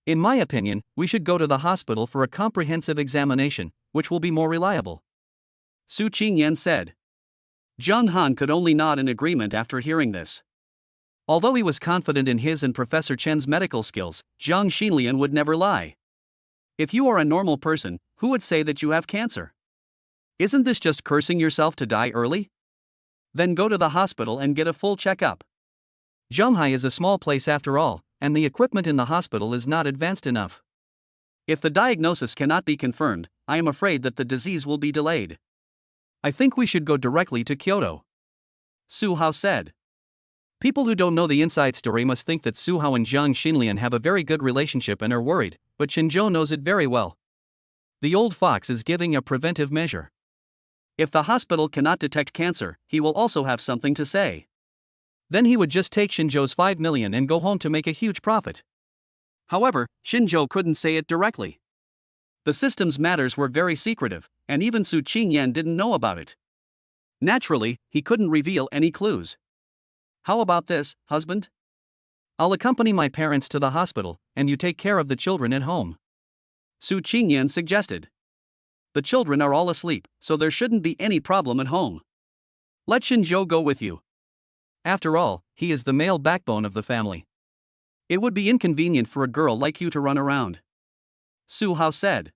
A: In my opinion, we should go to the hospital for a comprehensive examination, which will be more reliable,
B: Su Qingyan said. Zhang Han could only nod in agreement after hearing this. Although he was confident in his and Professor Chen's medical skills, Jiang Xinlian would never lie. If you are a normal person, who would say that you have cancer? Isn't this just cursing yourself to die early? Then go to the hospital and get a full checkup.
A: Zhonghai is a small place after all, and the equipment in the hospital is not advanced enough.
B: If the diagnosis cannot be confirmed, I am afraid that the disease will be delayed.
A: I think we should go directly to Kyoto,
B: Su Hao said.
A: People who don't know the inside story must think that Su Hao and Jiang Xinlian have a very good relationship and are worried, but Shinjo knows it very well. The old fox is giving a preventive measure.
B: If the hospital cannot detect cancer, he will also have something to say.
A: Then he would just take Shinjo's 5 million and go home to make a huge profit.
B: However, Shinjo couldn't say it directly. The system's matters were very secretive, and even Su Qingyan didn't know about it. Naturally, he couldn't reveal any clues. How about this, husband?
A: I'll accompany my parents to the hospital, and you take care of the children at home,
B: Su Qingyan suggested. The children are all asleep, so there shouldn't be any problem at home. Let Shinjo go with you.
A: After all, he is the male backbone of the family.
B: It would be inconvenient for a girl like you to run around, Su Hao said.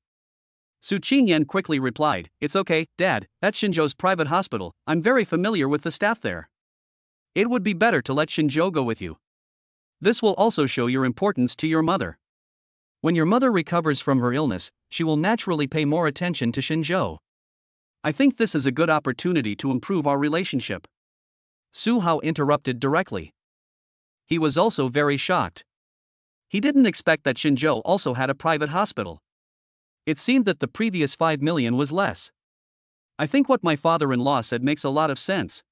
B: Su Qingyan quickly replied, It's okay, Dad, that's Shinjo's private hospital, I'm very familiar with the staff there. It would be better to let Shinjo go with you. This will also show your importance to your mother.
A: When your mother recovers from her illness, she will naturally pay more attention to Shinjo.
B: I think this is a good opportunity to improve our relationship,
A: Su Hao interrupted directly.
B: He was also very shocked. He didn't expect that Shinjo also had a private hospital.
A: It seemed that the previous 5 million was less.
B: I think what my father-in-law said makes a lot of sense.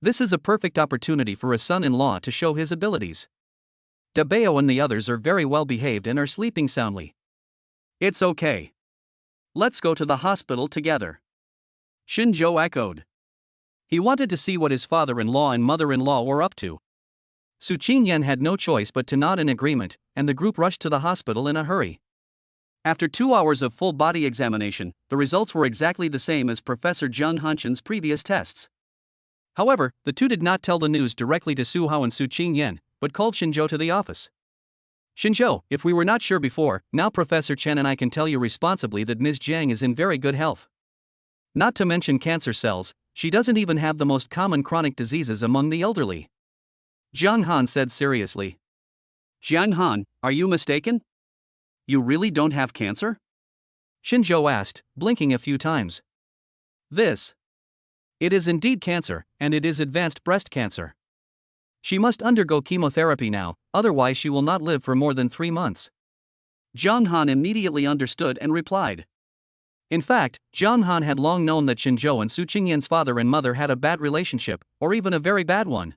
A: This is a perfect opportunity for a son-in-law to show his abilities. Dabeo and the others are very well behaved and are sleeping soundly.
B: It's okay. Let's go to the hospital together, Shinjo echoed. He wanted to see what his father-in-law and mother-in-law were up to.
A: Su Qingyan had no choice but to nod in agreement, and the group rushed to the hospital in a hurry.
B: After 2 hours of full-body examination, the results were exactly the same as Professor Zhang Hanshen's previous tests.
A: However, the two did not tell the news directly to Su Hao and Su Qingyan, but called Shinjo to the office. Shinjo, if we were not sure before, now Professor Chen and I can tell you responsibly that Ms. Jiang is in very good health. Not to mention cancer cells, she doesn't even have the most common chronic diseases among the elderly, Zhang Han said seriously.
B: Zhang Han, are you mistaken? You really don't have cancer?
A: Shinjo asked, blinking a few times. It is indeed cancer, and it is advanced breast cancer. She must undergo chemotherapy now, otherwise she will not live for more than 3 months.
B: Zhang Han immediately understood and replied. In fact, Jiang Han had long known that Shinzhou and Su Qingyan's father and mother had a bad relationship, or even a very bad one.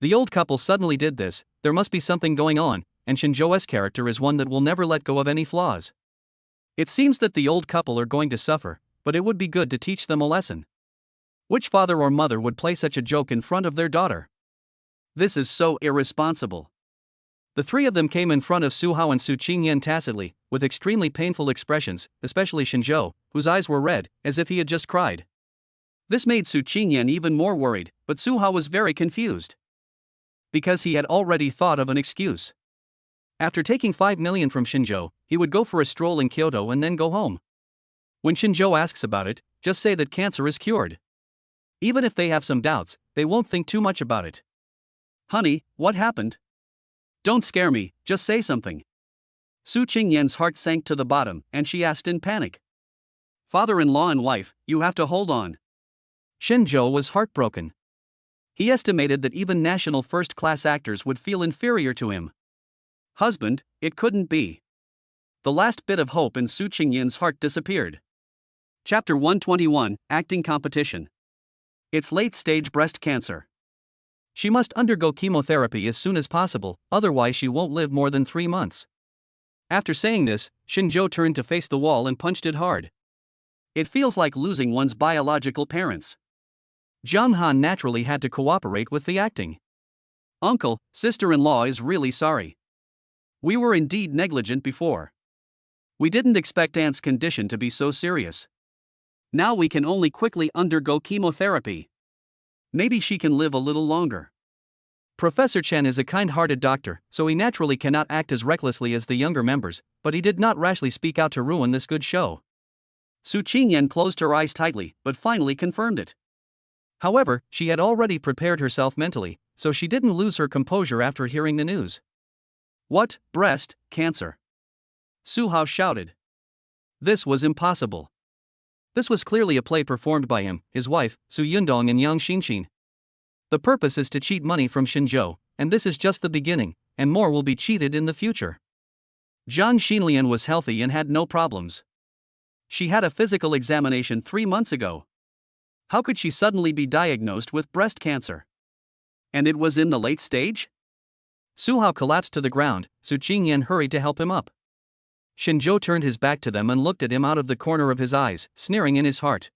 B: The old couple suddenly did this, there must be something going on, and Shinzhou's character is one that will never let go of any flaws. It seems that the old couple are going to suffer, but it would be good to teach them a lesson. Which father or mother would play such a joke in front of their daughter? This is so irresponsible. The three of them came in front of Su Hao and Su Qingyan tacitly, with extremely painful expressions, especially Shinzhou, whose eyes were red, as if he had just cried. This made Su Qingyan even more worried, but Su Hao was very confused. Because he had already thought of an excuse. After taking 5 million from Shinzhou, he would go for a stroll in Kyoto and then go home. When Shinzhou asks about it, just say that cancer is cured. Even if they have some doubts, they won't think too much about it. Honey, what happened? Don't scare me, just say something. Su Qingyan's heart sank to the bottom, and she asked in panic. Father-in-law and wife, you have to hold on. Shinzhou was heartbroken. He estimated that even national first-class actors would feel inferior to him. Husband, it couldn't be. The last bit of hope in Su Qingyan's heart disappeared. Chapter 121, Acting Competition. It's late-stage breast cancer. She must undergo chemotherapy as soon as possible, otherwise she won't live more than 3 months. After saying this, Shinzhou turned to face the wall and punched it hard. It feels like losing one's biological parents. Jiang Han naturally had to cooperate with the acting. Uncle, sister-in-law is really sorry. We were indeed negligent before. We didn't expect Aunt's condition to be so serious. Now we can only quickly undergo chemotherapy. Maybe she can live a little longer. Professor Chen is a kind-hearted doctor, so he naturally cannot act as recklessly as the younger members, but he did not rashly speak out to ruin this good show. Su Qingyan closed her eyes tightly, but finally confirmed it. However, she had already prepared herself mentally, so she didn't lose her composure after hearing the news. What, breast cancer? Su Hao shouted. This was impossible. This was clearly a play performed by him, his wife, Su Yundong and Yang Xinxin. The purpose is to cheat money from Shinzhou, and this is just the beginning, and more will be cheated in the future. Zhang Xinlian was healthy and had no problems. She had a physical examination 3 months ago. How could she suddenly be diagnosed with breast cancer? And it was in the late stage? Su Hao collapsed to the ground, Su Qingyan hurried to help him up. Shinzhou turned his back to them and looked at him out of the corner of his eyes, sneering in his heart.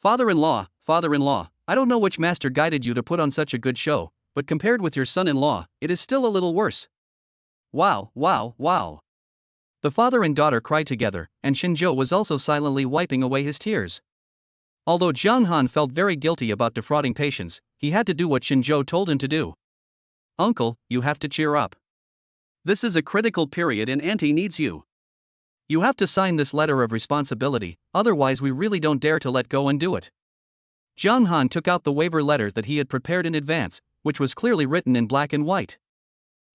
B: Father-in-law, I don't know which master guided you to put on such a good show, but compared with your son-in-law, it is still a little worse. Wow. The father and daughter cried together, and Shinzhou was also silently wiping away his tears. Although Jiang Han felt very guilty about defrauding patients, he had to do what Shinzhou told him to do. Uncle, you have to cheer up. This is a critical period and Auntie needs you. You have to sign this letter of responsibility, otherwise we really don't dare to let go and do it. Jiang Han took out the waiver letter that he had prepared in advance, which was clearly written in black and white.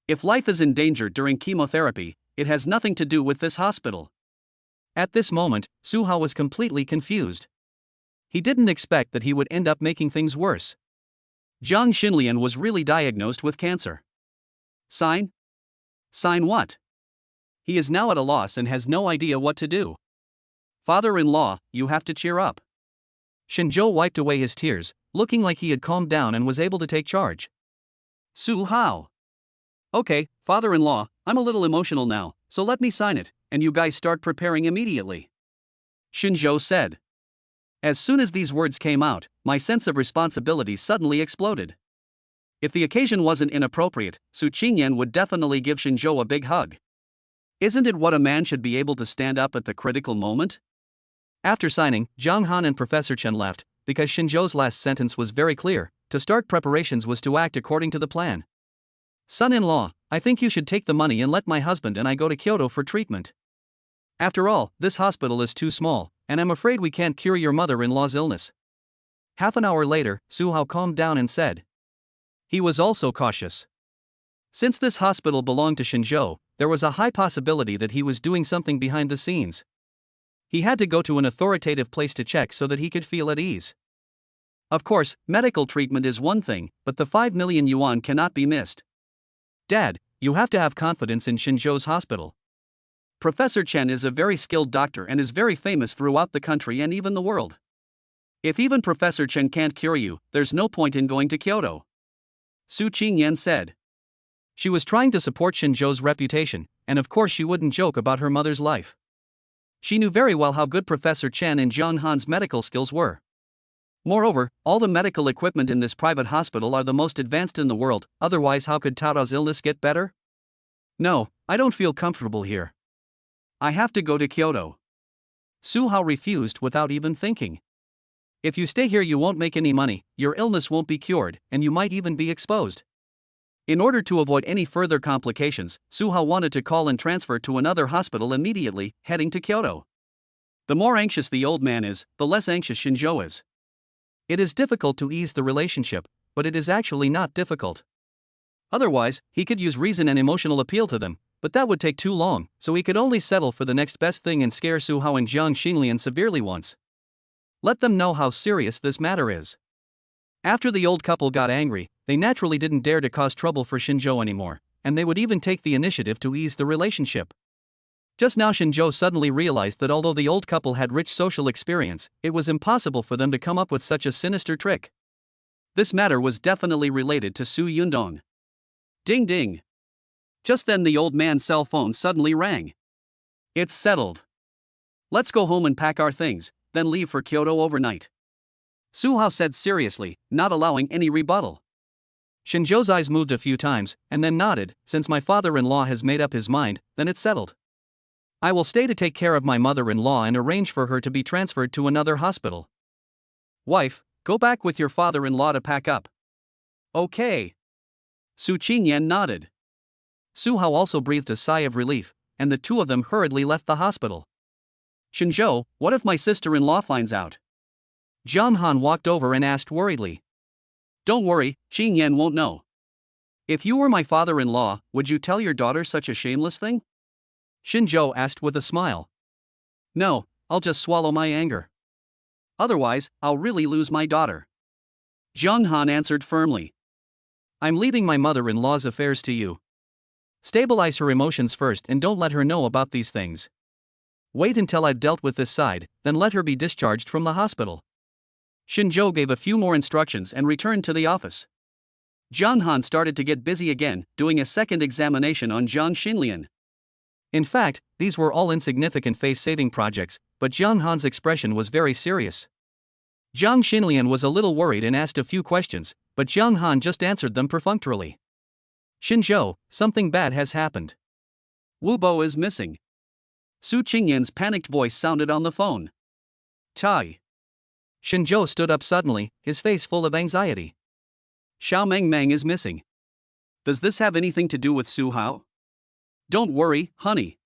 B: If life is in danger during chemotherapy, it has nothing to do with this hospital. At this moment, Su Hao was completely confused. He didn't expect that he would end up making things worse. Zhang Xinlian was really diagnosed with cancer. Sign? Sign what? He is now at a loss and has no idea what to do. Father-in-law, you have to cheer up. Shinzhou wiped away his tears, looking like he had calmed down and was able to take charge. Su Hao. Okay, father-in-law, I'm a little emotional now, so let me sign it, and you guys start preparing immediately. Shinzhou said. As soon as these words came out, my sense of responsibility suddenly exploded. If the occasion wasn't inappropriate, Su Qingyan would definitely give Shinzhou a big hug. Isn't it what a man should be able to stand up at the critical moment? After signing, Jiang Han and Professor Chen left, because Shinzhou's last sentence was very clear: to start preparations was to act according to the plan. Son-in-law, I think you should take the money and let my husband and I go to Kyoto for treatment. After all, this hospital is too small, and I'm afraid we can't cure your mother-in-law's illness. Half an hour later, Su Hao calmed down and said. He was also cautious. Since this hospital belonged to Shinzhou, there was a high possibility that he was doing something behind the scenes. He had to go to an authoritative place to check so that he could feel at ease. Of course, medical treatment is one thing, but the 5 million yuan cannot be missed. Dad, you have to have confidence in Shinzhou's hospital. Professor Chen is a very skilled doctor and is very famous throughout the country and even the world. If even Professor Chen can't cure you, there's no point in going to Kyoto. Su Qingyan said. She was trying to support Shinzhou's reputation, and of course she wouldn't joke about her mother's life. She knew very well how good Professor Chen and Jiang Han's medical skills were. Moreover, all the medical equipment in this private hospital are the most advanced in the world, otherwise how could Tao's illness get better? No, I don't feel comfortable here. I have to go to Kyoto. Su Hao refused without even thinking. If you stay here you won't make any money, your illness won't be cured, and you might even be exposed. In order to avoid any further complications, Su Hao wanted to call and transfer to another hospital immediately, heading to Kyoto. The more anxious the old man is, the less anxious Shinzhou is. It is difficult to ease the relationship, but it is actually not difficult. Otherwise, he could use reason and emotional appeal to them, but that would take too long, so he could only settle for the next best thing and scare Su Hao and Jiang Xinlian severely once. Let them know how serious this matter is. After the old couple got angry, they naturally didn't dare to cause trouble for Shinzhou anymore, and they would even take the initiative to ease the relationship. Just now Shinzhou suddenly realized that although the old couple had rich social experience, it was impossible for them to come up with such a sinister trick. This matter was definitely related to Su Yundong. Ding ding. Just then the old man's cell phone suddenly rang. It's settled. Let's go home and pack our things, then leave for Kyoto overnight. Su Hao said seriously, not allowing any rebuttal. Shinzhou's eyes moved a few times, and then nodded. Since my father-in-law has made up his mind, then it's settled. I will stay to take care of my mother-in-law and arrange for her to be transferred to another hospital. Wife, go back with your father-in-law to pack up. Okay. Su Qingyan nodded. Su Hao also breathed a sigh of relief, and the two of them hurriedly left the hospital. Shinzhou, what if my sister-in-law finds out? Jiang Han walked over and asked worriedly. Don't worry, Qingyan won't know. If you were my father-in-law, would you tell your daughter such a shameless thing? Shinzhou asked with a smile. No, I'll just swallow my anger. Otherwise, I'll really lose my daughter. Jiang Han answered firmly. I'm leaving my mother-in-law's affairs to you. Stabilize her emotions first and don't let her know about these things. Wait until I've dealt with this side, then let her be discharged from the hospital. Shinzhou gave a few more instructions and returned to the office. Jiang Han started to get busy again, doing a second examination on Jiang Xinlian. In fact, these were all insignificant face-saving projects, but Jiang Han's expression was very serious. Jiang Xinlian was a little worried and asked a few questions, but Jiang Han just answered them perfunctorily. Shinzhou, something bad has happened. Wu Bo is missing. Su Qingyan's panicked voice sounded on the phone. Tai. Shinzhou stood up suddenly, his face full of anxiety. Xiao Mengmeng is missing. Does this have anything to do with Su Hao? Don't worry, honey.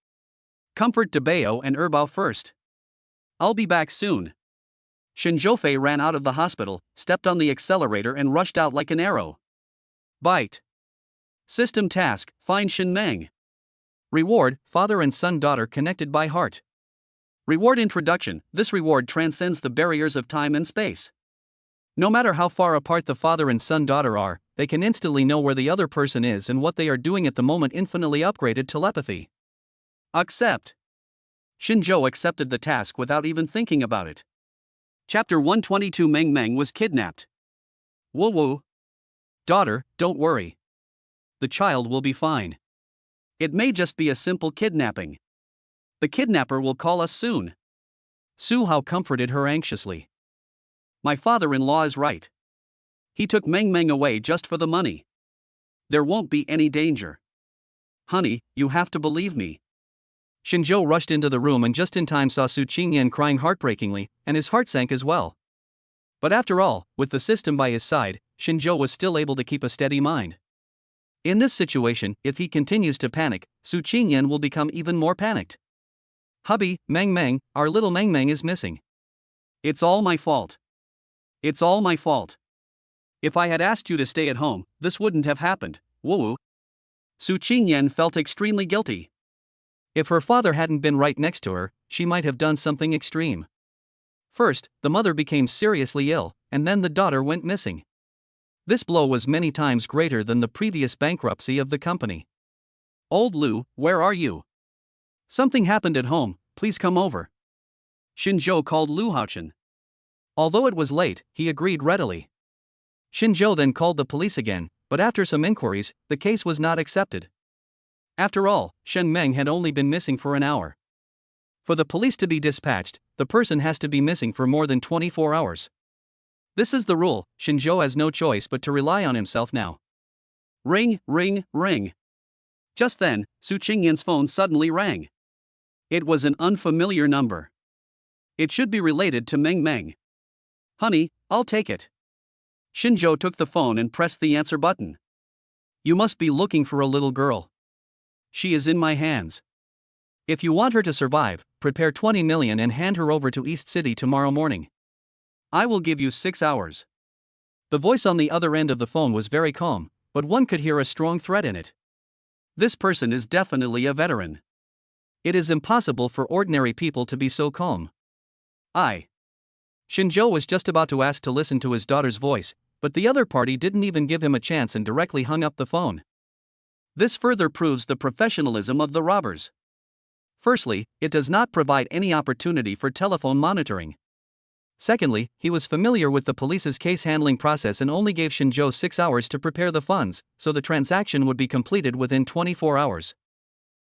B: Comfort Debao and Erbao first. I'll be back soon. Shinzhou ran out of the hospital, stepped on the accelerator and rushed out like an arrow. Bite. System task, find Shin Meng. Reward, father and son-daughter connected by heart. Reward introduction, this reward transcends the barriers of time and space. No matter how far apart the father and son-daughter are, they can instantly know where the other person is and what they are doing at the moment. Infinitely upgraded telepathy. Accept. Shinzhou accepted the task without even thinking about it. Chapter 122 Meng Meng was kidnapped. Woo woo. Daughter, don't worry. The child will be fine. It may just be a simple kidnapping. The kidnapper will call us soon. Su Hao comforted her anxiously. My father-in-law is right. He took Meng Meng away just for the money. There won't be any danger. Honey, you have to believe me. Shinzhou rushed into the room and just in time saw Su Qingyan crying heartbreakingly, and his heart sank as well. But after all, with the system by his side, Shinzhou was still able to keep a steady mind. In this situation, if he continues to panic, Su Qingyan will become even more panicked. Hubby, Meng Meng, our little Meng Meng is missing. It's all my fault. It's all my fault. If I had asked you to stay at home, this wouldn't have happened. Woo. Su Qingyan felt extremely guilty. If her father hadn't been right next to her, she might have done something extreme. First, the mother became seriously ill, and then the daughter went missing. This blow was many times greater than the previous bankruptcy of the company. Old Lu, where are you? Something happened at home, please come over. Shinjo called Lu Haochen. Although it was late, he agreed readily. Shinjo then called the police again, but after some inquiries, the case was not accepted. After all, Shen Meng had only been missing for an hour. For the police to be dispatched, the person has to be missing for more than 24 hours. This is the rule. Shinjo has no choice but to rely on himself now. Ring, ring, ring. Just then, Su Qingyan's phone suddenly rang. It was an unfamiliar number. It should be related to Meng Meng. Honey, I'll take it. Shinjo took the phone and pressed the answer button. You must be looking for a little girl. She is in my hands. If you want her to survive, prepare 20 million and hand her over to East City tomorrow morning. I will give you 6 hours. The voice on the other end of the phone was very calm, but one could hear a strong threat in it. This person is definitely a veteran. It is impossible for ordinary people to be so calm. Shinjo was just about to ask to listen to his daughter's voice, but the other party didn't even give him a chance and directly hung up the phone. This further proves the professionalism of the robbers. Firstly, it does not provide any opportunity for telephone monitoring. Secondly, he was familiar with the police's case handling process and only gave Shinjo 6 hours to prepare the funds, so the transaction would be completed within 24 hours.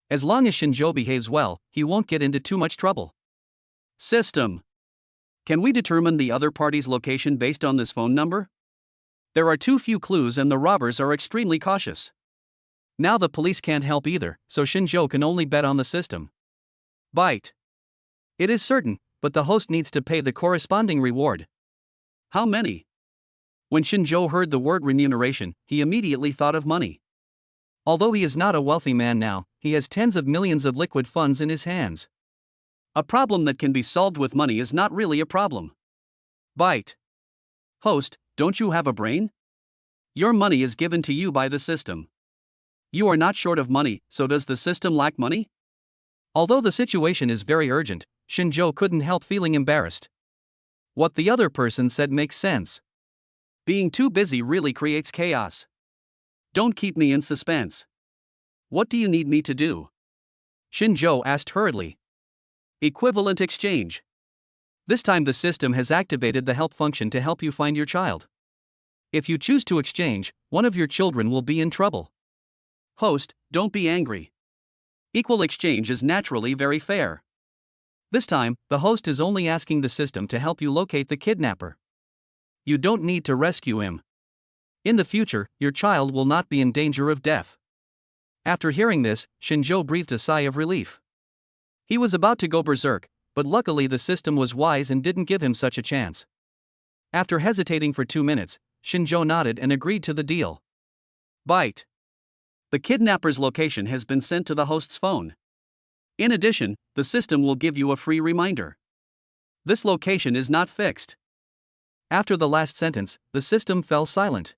B: As long as Shinjo behaves well, he won't get into too much trouble. System. Can we determine the other party's location based on this phone number? There are too few clues and the robbers are extremely cautious. Now the police can't help either, so Shinjo can only bet on the system. Bite. It is certain, but the host needs to pay the corresponding reward. How many? When Shinjo heard the word remuneration, he immediately thought of money. Although he is not a wealthy man now, he has tens of millions of liquid funds in his hands. A problem that can be solved with money is not really a problem. Bite. Host, don't you have a brain? Your money is given to you by the system. You are not short of money, so does the system lack money? Although the situation is very urgent, Shinjo couldn't help feeling embarrassed. What the other person said makes sense. Being too busy really creates chaos. Don't keep me in suspense. What do you need me to do? Shinjo asked hurriedly. Equivalent exchange. This time the system has activated the help function to help you find your child. If you choose to exchange, one of your children will be in trouble. Host, don't be angry. Equal exchange is naturally very fair. This time, the host is only asking the system to help you locate the kidnapper. You don't need to rescue him. In the future, your child will not be in danger of death. After hearing this, Shinjo breathed a sigh of relief. He was about to go berserk, but luckily the system was wise and didn't give him such a chance. After hesitating for 2 minutes, Shinjo nodded and agreed to the deal. Bite. The kidnapper's location has been sent to the host's phone. In addition, the system will give you a free reminder. This location is not fixed. After the last sentence, the system fell silent.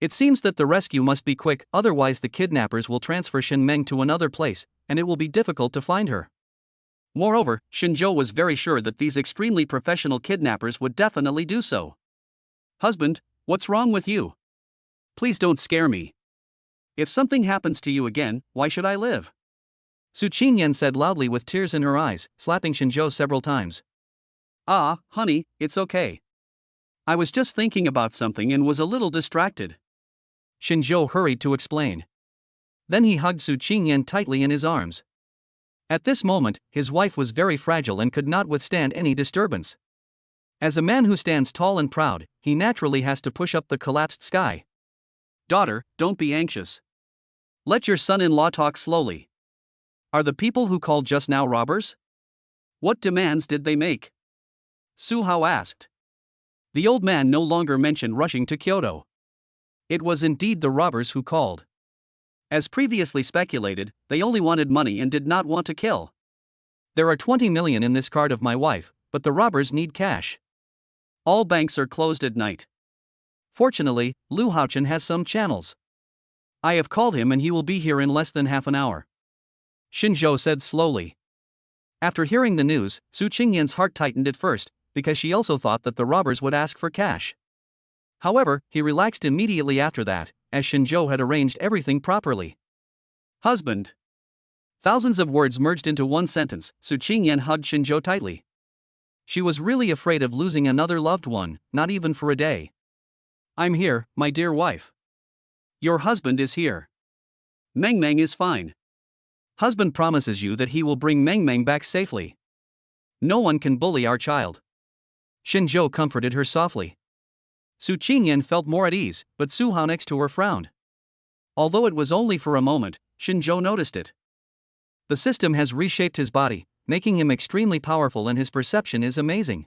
B: It seems that the rescue must be quick, otherwise the kidnappers will transfer Shen Meng to another place, and it will be difficult to find her. Moreover, Shinjo was very sure that these extremely professional kidnappers would definitely do so. Husband, what's wrong with you? Please don't scare me. If something happens to you again, why should I live? Su Qingyan said loudly with tears in her eyes, slapping Shinjo several times. Honey, it's okay. I was just thinking about something and was a little distracted. Shinjo hurried to explain. Then he hugged Su Qingyan tightly in his arms. At this moment, his wife was very fragile and could not withstand any disturbance. As a man who stands tall and proud, he naturally has to push up the collapsed sky. Daughter, don't be anxious. Let your son-in-law talk slowly. Are the people who called just now robbers? What demands did they make? Su Hao asked. The old man no longer mentioned rushing to Kyoto. It was indeed the robbers who called. As previously speculated, they only wanted money and did not want to kill. There are 20 million in this card of my wife, but the robbers need cash. All banks are closed at night. Fortunately, Lu Haochen has some channels. I have called him and he will be here in less than half an hour. Shinjo said slowly. After hearing the news, Su Qingyan's heart tightened at first, because she also thought that the robbers would ask for cash. However, he relaxed immediately after that, as Shinjo had arranged everything properly. Husband. Thousands of words merged into one sentence. Su Qingyan hugged Shinjo tightly. She was really afraid of losing another loved one, not even for a day. I'm here, my dear wife. Your husband is here. Meng Meng is fine. Husband promises you that he will bring Meng Meng back safely. No one can bully our child. Shinjo comforted her softly. Su Qingyan felt more at ease, but Su Hao next to her frowned. Although it was only for a moment, Shinjo noticed it. The system has reshaped his body, making him extremely powerful, and his perception is amazing.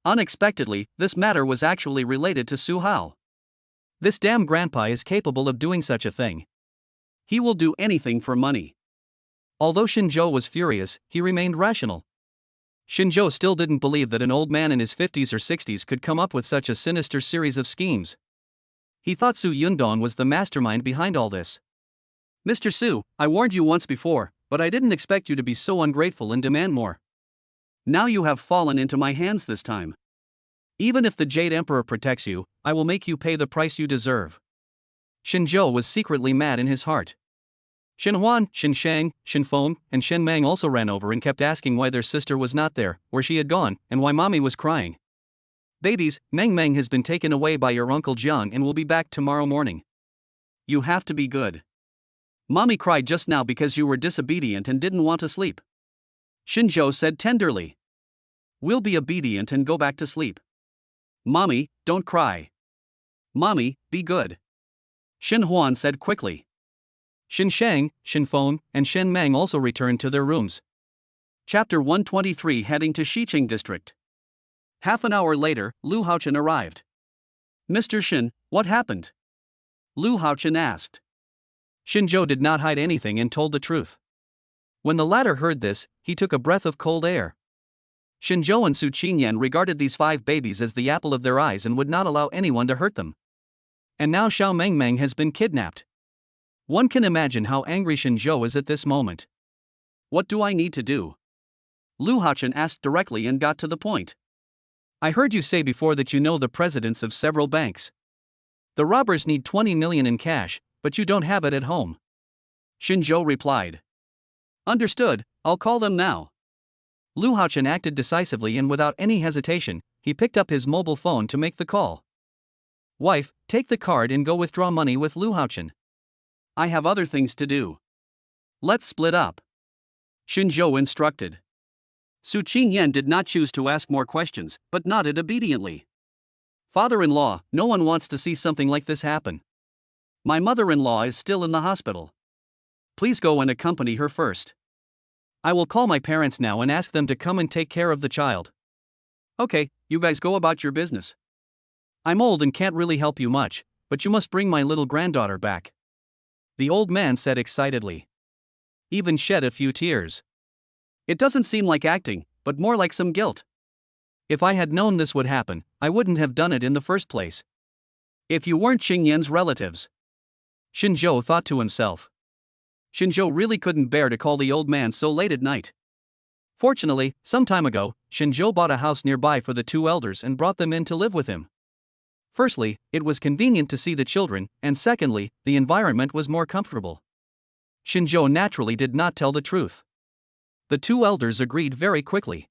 B: Unexpectedly, this matter was actually related to Su Hao. This damn grandpa is capable of doing such a thing. He will do anything for money. Although Shinjo was furious, he remained rational. Shinjo still didn't believe that an old man in his 50s or 60s could come up with such a sinister series of schemes. He thought Su Yundong was the mastermind behind all this. Mr. Su, I warned you once before, but I didn't expect you to be so ungrateful and demand more. Now you have fallen into my hands this time. Even if the Jade Emperor protects you, I will make you pay the price you deserve. Shinjo was secretly mad in his heart. Shin Huan, Shin Shang, Shin Feng, and Shin Mang also ran over and kept asking why their sister was not there, where she had gone, and why mommy was crying. Babies, Meng Meng has been taken away by your Uncle Jiang and will be back tomorrow morning. You have to be good. Mommy cried just now because you were disobedient and didn't want to sleep. Shinjo said tenderly. We'll be obedient and go back to sleep. Mommy, don't cry. Mommy, be good. Shin Huan said quickly. Shin Shang, Shin Feng, and Shin Mang also returned to their rooms. Chapter 123 Heading to Xiqing District. Half an hour later, Lu Haochen arrived. Mr. Shin, what happened? Lu Haochen asked. Shinjo did not hide anything and told the truth. When the latter heard this, he took a breath of cold air. Shinjo and Su Qingyan regarded these 5 babies as the apple of their eyes and would not allow anyone to hurt them. And now Xiao Meng Meng has been kidnapped. One can imagine how angry Shinjo is at this moment. What do I need to do? Lu Haochen asked directly and got to the point. I heard you say before that you know the presidents of several banks. The robbers need 20 million in cash, but you don't have it at home. Shinjo replied. Understood, I'll call them now. Lu Haochen acted decisively and without any hesitation, he picked up his mobile phone to make the call. Wife, take the card and go withdraw money with Lu Haochen. I have other things to do. Let's split up. Shinjo instructed. Su Qingyan did not choose to ask more questions, but nodded obediently. Father-in-law, no one wants to see something like this happen. My mother-in-law is still in the hospital. Please go and accompany her first. I will call my parents now and ask them to come and take care of the child. Okay, you guys go about your business. I'm old and can't really help you much, but you must bring my little granddaughter back. The old man said excitedly. Even shed a few tears. It doesn't seem like acting, but more like some guilt. If I had known this would happen, I wouldn't have done it in the first place. If you weren't Qingyan's relatives. Shinjo thought to himself. Shinjo really couldn't bear to call the old man so late at night. Fortunately, some time ago, Shinjo bought a house nearby for the 2 elders and brought them in to live with him. Firstly, it was convenient to see the children, and secondly, the environment was more comfortable. Shinjo naturally did not tell the truth. The 2 elders agreed very quickly.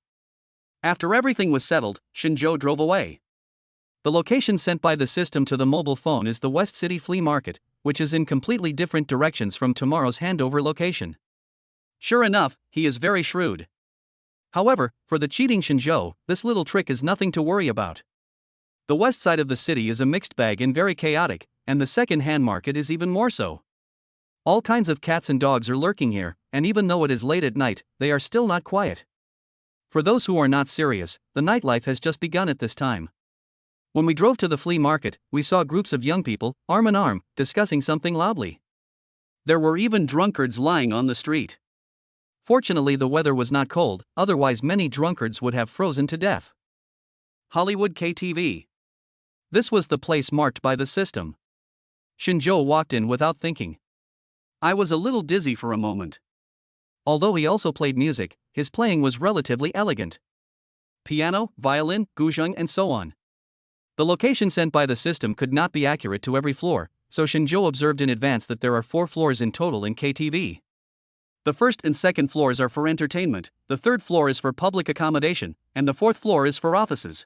B: After everything was settled, Shinjo drove away. The location sent by the system to the mobile phone is the West City Flea Market, which is in completely different directions from tomorrow's handover location. Sure enough, he is very shrewd. However, for the cheating Shinjo, this little trick is nothing to worry about. The west side of the city is a mixed bag and very chaotic, and the second-hand market is even more so. All kinds of cats and dogs are lurking here, and even though it is late at night, they are still not quiet. For those who are not serious, the nightlife has just begun at this time. When we drove to the flea market, we saw groups of young people, arm in arm, discussing something loudly. There were even drunkards lying on the street. Fortunately, the weather was not cold, otherwise many drunkards would have frozen to death. Hollywood KTV. This was the place marked by the system. Shinjo walked in without thinking. I was a little dizzy for a moment. Although he also played music, his playing was relatively elegant. Piano, violin, guzheng, and so on. The location sent by the system could not be accurate to every floor, so Shinjo observed in advance that there are 4 floors in total in KTV. The first and second floors are for entertainment, the third floor is for public accommodation, and the fourth floor is for offices.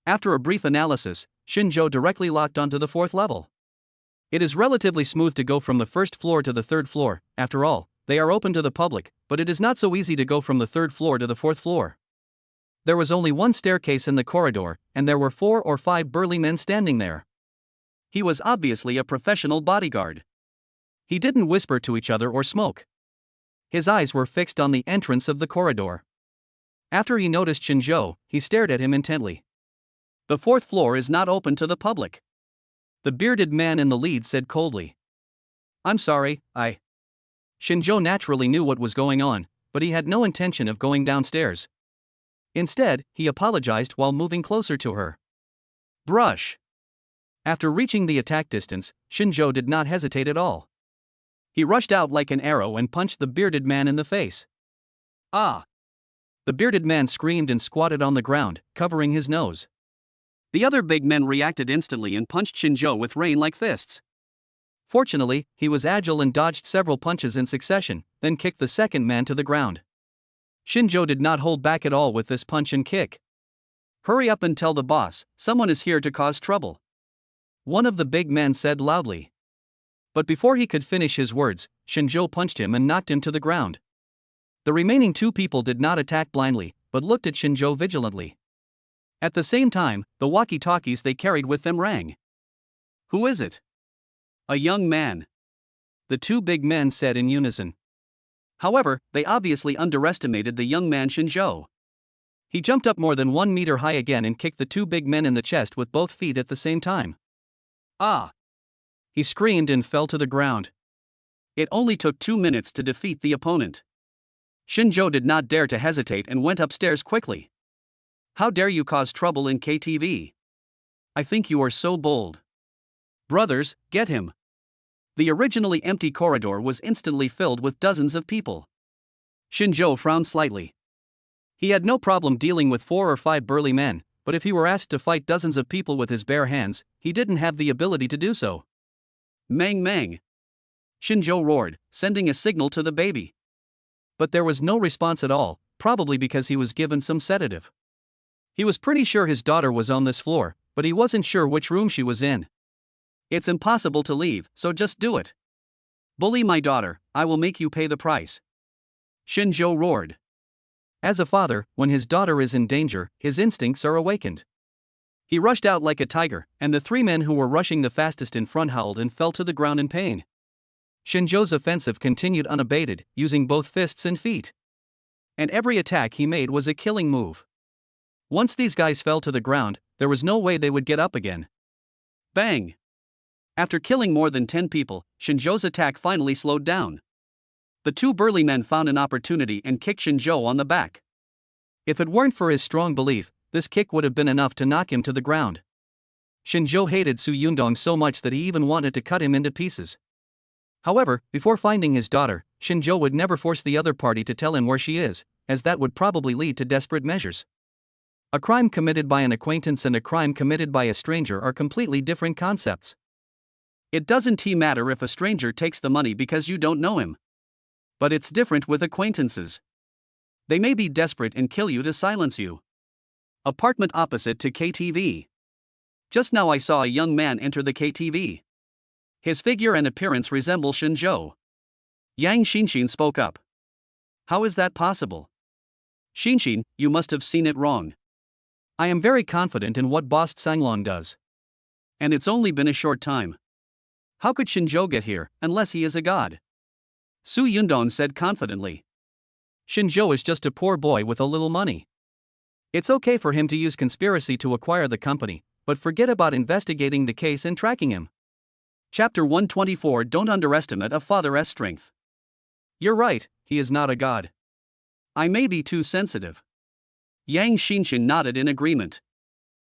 B: After a brief analysis, Shinjo directly locked onto the fourth level. It is relatively smooth to go from the first floor to the third floor. After all, they are open to the public, but it is not so easy to go from the third floor to the fourth floor. There was only one staircase in the corridor, and there were 4 or 5 burly men standing there. He was obviously a professional bodyguard. He didn't whisper to each other or smoke. His eyes were fixed on the entrance of the corridor. After he noticed Shinjo, he stared at him intently. The fourth floor is not open to the public. The bearded man in the lead said coldly. I'm sorry, Shinjo naturally knew what was going on, but he had no intention of going downstairs. Instead, he apologized while moving closer to her. Brush. After reaching the attack distance, Shinjo did not hesitate at all. He rushed out like an arrow and punched the bearded man in the face. Ah! The bearded man screamed and squatted on the ground, covering his nose. The other big men reacted instantly and punched Shinjo with rain-like fists. Fortunately, he was agile and dodged several punches in succession, then kicked the second man to the ground. Shinjo did not hold back at all with this punch and kick. Hurry up and tell the boss, someone is here to cause trouble. One of the big men said loudly. But before he could finish his words, Shinjo punched him and knocked him to the ground. The remaining 2 people did not attack blindly, but looked at Shinjo vigilantly. At the same time, the walkie-talkies they carried with them rang. Who is it? A young man. The 2 big men said in unison. However, they obviously underestimated the young man Shinjo. He jumped up more than 1 meter high again and kicked the 2 big men in the chest with both feet at the same time. Ah! He screamed and fell to the ground. It only took 2 minutes to defeat the opponent. Shinjo did not dare to hesitate and went upstairs quickly. How dare you cause trouble in KTV? I think you are so bold. Brothers, get him. The originally empty corridor was instantly filled with dozens of people. Shinjo frowned slightly. He had no problem dealing with 4 or 5 burly men, but if he were asked to fight dozens of people with his bare hands, he didn't have the ability to do so. Mang mang! Shinjo roared, sending a signal to the baby. But there was no response at all, probably because he was given some sedative. He was pretty sure his daughter was on this floor, but he wasn't sure which room she was in. It's impossible to leave, so just do it. Bully my daughter, I will make you pay the price. Shinjo roared. As a father, when his daughter is in danger, his instincts are awakened. He rushed out like a tiger, and the 3 men who were rushing the fastest in front howled and fell to the ground in pain. Shinjo's offensive continued unabated, using both fists and feet. And every attack he made was a killing move. Once these guys fell to the ground, there was no way they would get up again. Bang! After killing more than 10 people, Shinjo's attack finally slowed down. The 2 burly men found an opportunity and kicked Shinjo on the back. If it weren't for his strong belief, this kick would have been enough to knock him to the ground. Shinjo hated Su Yundong so much that he even wanted to cut him into pieces. However, before finding his daughter, Shinjo would never force the other party to tell him where she is, as that would probably lead to desperate measures. A crime committed by an acquaintance and a crime committed by a stranger are completely different concepts. It doesn't matter if a stranger takes the money because you don't know him. But it's different with acquaintances. They may be desperate and kill you to silence you. Apartment opposite to KTV. Just now I saw a young man enter the KTV. His figure and appearance resemble Shinjo. Yang Shinshin spoke up. How is that possible? Shinshin, you must have seen it wrong. I am very confident in what Boss Sanglong does. And it's only been a short time. How could Shinjo get here, unless he is a god? Su Yundong said confidently. Shinjo is just a poor boy with a little money. It's okay for him to use conspiracy to acquire the company, but forget about investigating the case and tracking him. Chapter 124. Don't underestimate a father's strength. You're right, he is not a god. I may be too sensitive. Yang Shinshin nodded in agreement.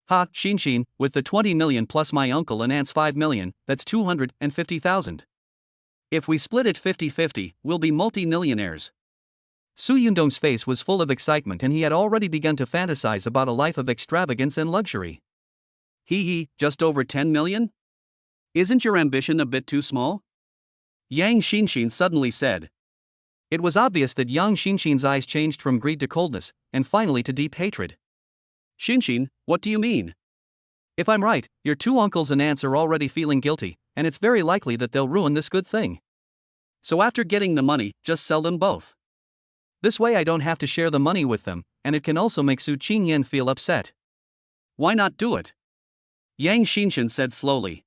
B: Ha, Shinshin, with the 20 million plus my uncle and aunt's 5 million, that's 250,000. If we split it 50-50, we'll be multi-millionaires. Su Yundong's face was full of excitement and he had already begun to fantasize about a life of extravagance and luxury. Just over 10 million? Isn't your ambition a bit too small? Yang Shinshin suddenly said. It was obvious that young Xinxin's eyes changed from greed to coldness, and finally to deep hatred. Xinxin, what do you mean? If I'm right, your two uncles and aunts are already feeling guilty, and it's very likely that they'll ruin this good thing. So after getting the money, just sell them both. This way I don't have to share the money with them, and it can also make Su Qingyan feel upset. Why not do it? Yang Xinxin said slowly.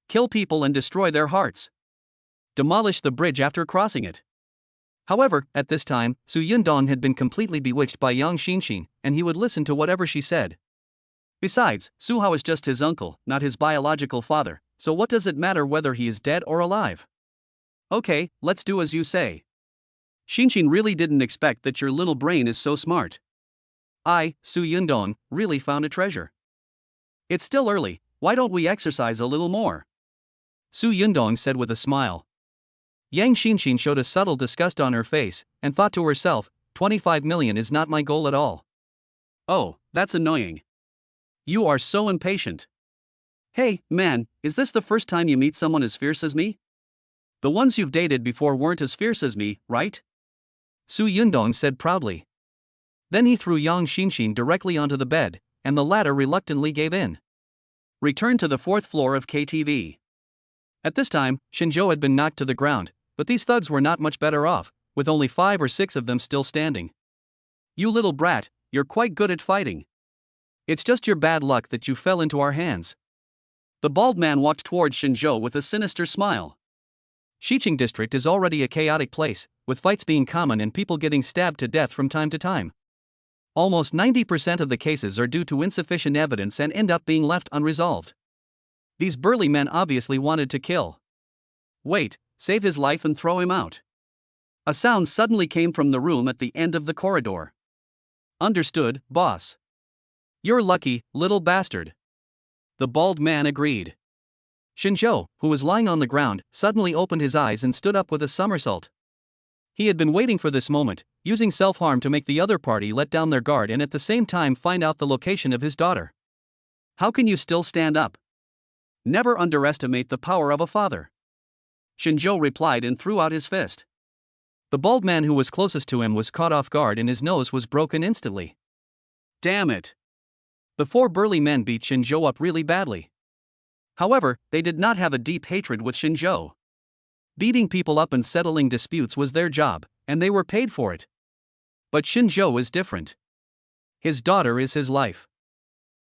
B: Kill people and destroy their hearts. Demolish the bridge after crossing it. However, at this time, Su Yundong had been completely bewitched by young Xinxin, and he would listen to whatever she said. Besides, Su Hao is just his uncle, not his biological father, so what does it matter whether he is dead or alive? Okay, let's do as you say. Xinxin really didn't expect that your little brain is so smart. I, Su Yundong, really found a treasure. It's still early, why don't we exercise a little more? Su Yundong said with a smile. Yang Xinxin showed a subtle disgust on her face, and thought to herself, 25 million is not my goal at all. Oh, that's annoying. You are so impatient. Hey, man, is this the first time you meet someone as fierce as me? The ones you've dated before weren't as fierce as me, right? Su Yundong said proudly. Then he threw Yang Xinxin directly onto the bed, and the latter reluctantly gave in. Returned to the 4th floor of KTV. At this time, Xinzhou had been knocked to the ground, but these thugs were not much better off, with only 5 or 6 of them still standing. You little brat, you're quite good at fighting. It's just your bad luck that you fell into our hands. The bald man walked towards Xinzhou with a sinister smile. Xiqing district is already a chaotic place, with fights being common and people getting stabbed to death from time to time. Almost 90% of the cases are due to insufficient evidence and end up being left unresolved. These burly men obviously wanted to kill. Wait, save his life and throw him out. A sound suddenly came from the room at the end of the corridor. Understood, boss. You're lucky, little bastard. The bald man agreed. Xinzhou, who was lying on the ground, suddenly opened his eyes and stood up with a somersault. He had been waiting for this moment, using self-harm to make the other party let down their guard and at the same time find out the location of his daughter. How can you still stand up? Never underestimate the power of a father. Xinzhou replied and threw out his fist. The bald man who was closest to him was caught off guard and his nose was broken instantly. Damn it! The 4 burly men beat Xinzhou up really badly. However, they did not have a deep hatred with Xinzhou. Beating people up and settling disputes was their job, and they were paid for it. But Xinzhou is different. His daughter is his life.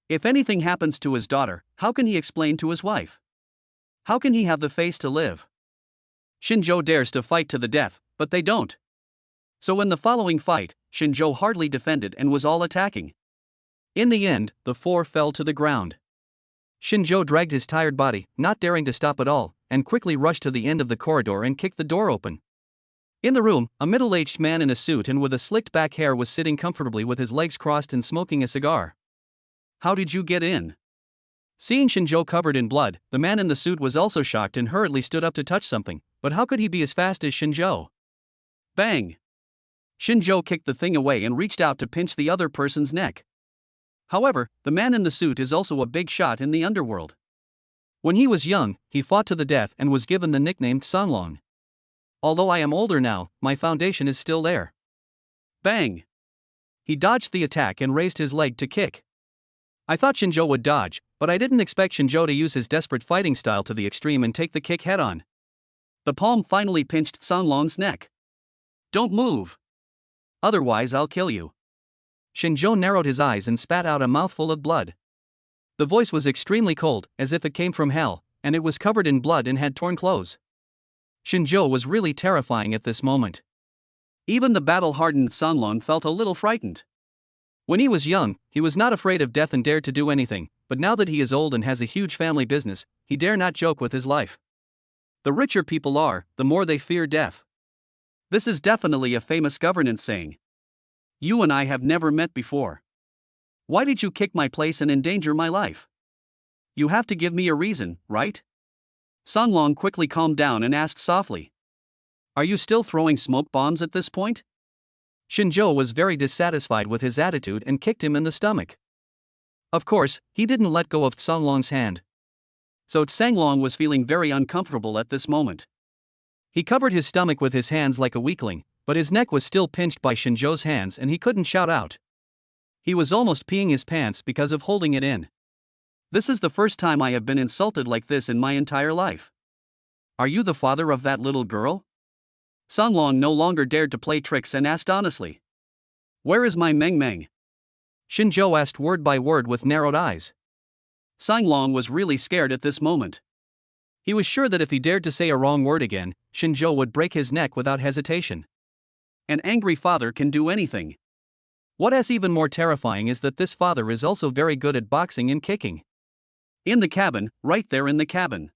B: If anything happens to his daughter, how can he explain to his wife? How can he have the face to live? Xinzhou dares to fight to the death, but they don't. So in the following fight, Xinzhou hardly defended and was all attacking. In the end, the 4 fell to the ground. Xinzhou dragged his tired body, not daring to stop at all, and quickly rushed to the end of the corridor and kicked the door open. In the room, a middle-aged man in a suit and with a slicked back hair was sitting comfortably with his legs crossed and smoking a cigar. How did you get in? Seeing Xinzhou covered in blood, the man in the suit was also shocked and hurriedly stood up to touch something, but how could he be as fast as Xinzhou? Bang! Xinzhou kicked the thing away and reached out to pinch the other person's neck. However, the man in the suit is also a big shot in the underworld. When he was young, he fought to the death and was given the nickname Songlong. Although I am older now, my foundation is still there. Bang! He dodged the attack and raised his leg to kick. I thought Xinzhou would dodge, but I didn't expect Xinzhou to use his desperate fighting style to the extreme and take the kick head-on. The palm finally pinched Songlong's neck. Don't move! Otherwise I'll kill you. Xinzhou narrowed his eyes and spat out a mouthful of blood. The voice was extremely cold, as if it came from hell, and it was covered in blood and had torn clothes. Xinzhou was really terrifying at this moment. Even the battle-hardened Songlong felt a little frightened. When he was young, he was not afraid of death and dared to do anything, but now that he is old and has a huge family business, he dare not joke with his life. The richer people are, the more they fear death. This is definitely a famous governance saying. You and I have never met before. Why did you kick my place and endanger my life? You have to give me a reason, right? Songlong quickly calmed down and asked softly. Are you still throwing smoke bombs at this point? Xinzhou was very dissatisfied with his attitude and kicked him in the stomach. Of course, he didn't let go of Songlong's hand. So Songlong was feeling very uncomfortable at this moment. He covered his stomach with his hands like a weakling,
A: But his neck was still pinched by Shinjo's hands and he couldn't shout out. He was almost peeing his pants because of holding it in. This is the first time I have been insulted like this in my entire life. Are you the father of that little girl? Sanglong no longer dared to play tricks and asked honestly. Where is my Meng Meng? Shinjo asked word by word with narrowed eyes. Sanglong was really scared at this moment. He was sure that if he dared to say a wrong word again, Shinjo would break his neck without hesitation. An angry father can do anything. What is even more terrifying is that this father is also very good at boxing and kicking. In the cabin, right there in the cabin.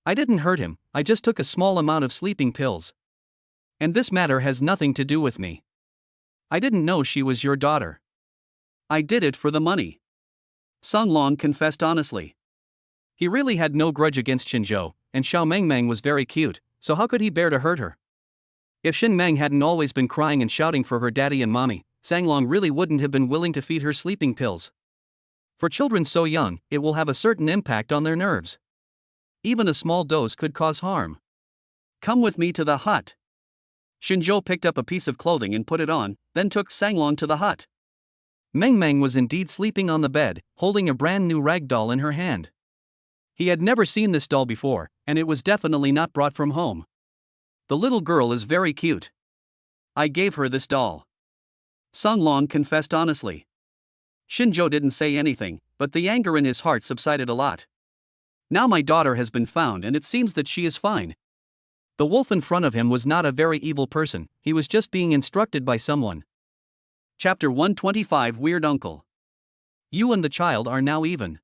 A: I didn't hurt him, I just took a small amount of sleeping pills. And this matter has nothing to do with me. I didn't know she was your daughter. I did it for the money. Sanglong confessed honestly. He really had no grudge against Shinjo, and Xiao Mengmeng was very cute, so how could he bear to hurt her? If Shin Meng hadn't always been crying and shouting for her daddy and mommy, Sanglong really wouldn't have been willing to feed her sleeping pills. For children so young, it will have a certain impact on their nerves. Even a small dose could cause harm. Come with me to the hut. Shinjo picked up a piece of clothing and put it on, then took Sanglong to the hut. Meng Meng was indeed sleeping on the bed, holding a brand new rag doll in her hand. He had never seen this doll before, and it was definitely not brought from home. The little girl is very cute. I gave her this doll. Sanglong confessed honestly. Shinjo didn't say anything, but the anger in his heart subsided a lot. Now my daughter has been found and it seems that she is fine. The wolf in front of him was not a very evil person, he was just being instructed by someone. Chapter 125 Weird Uncle. You and the child are now even.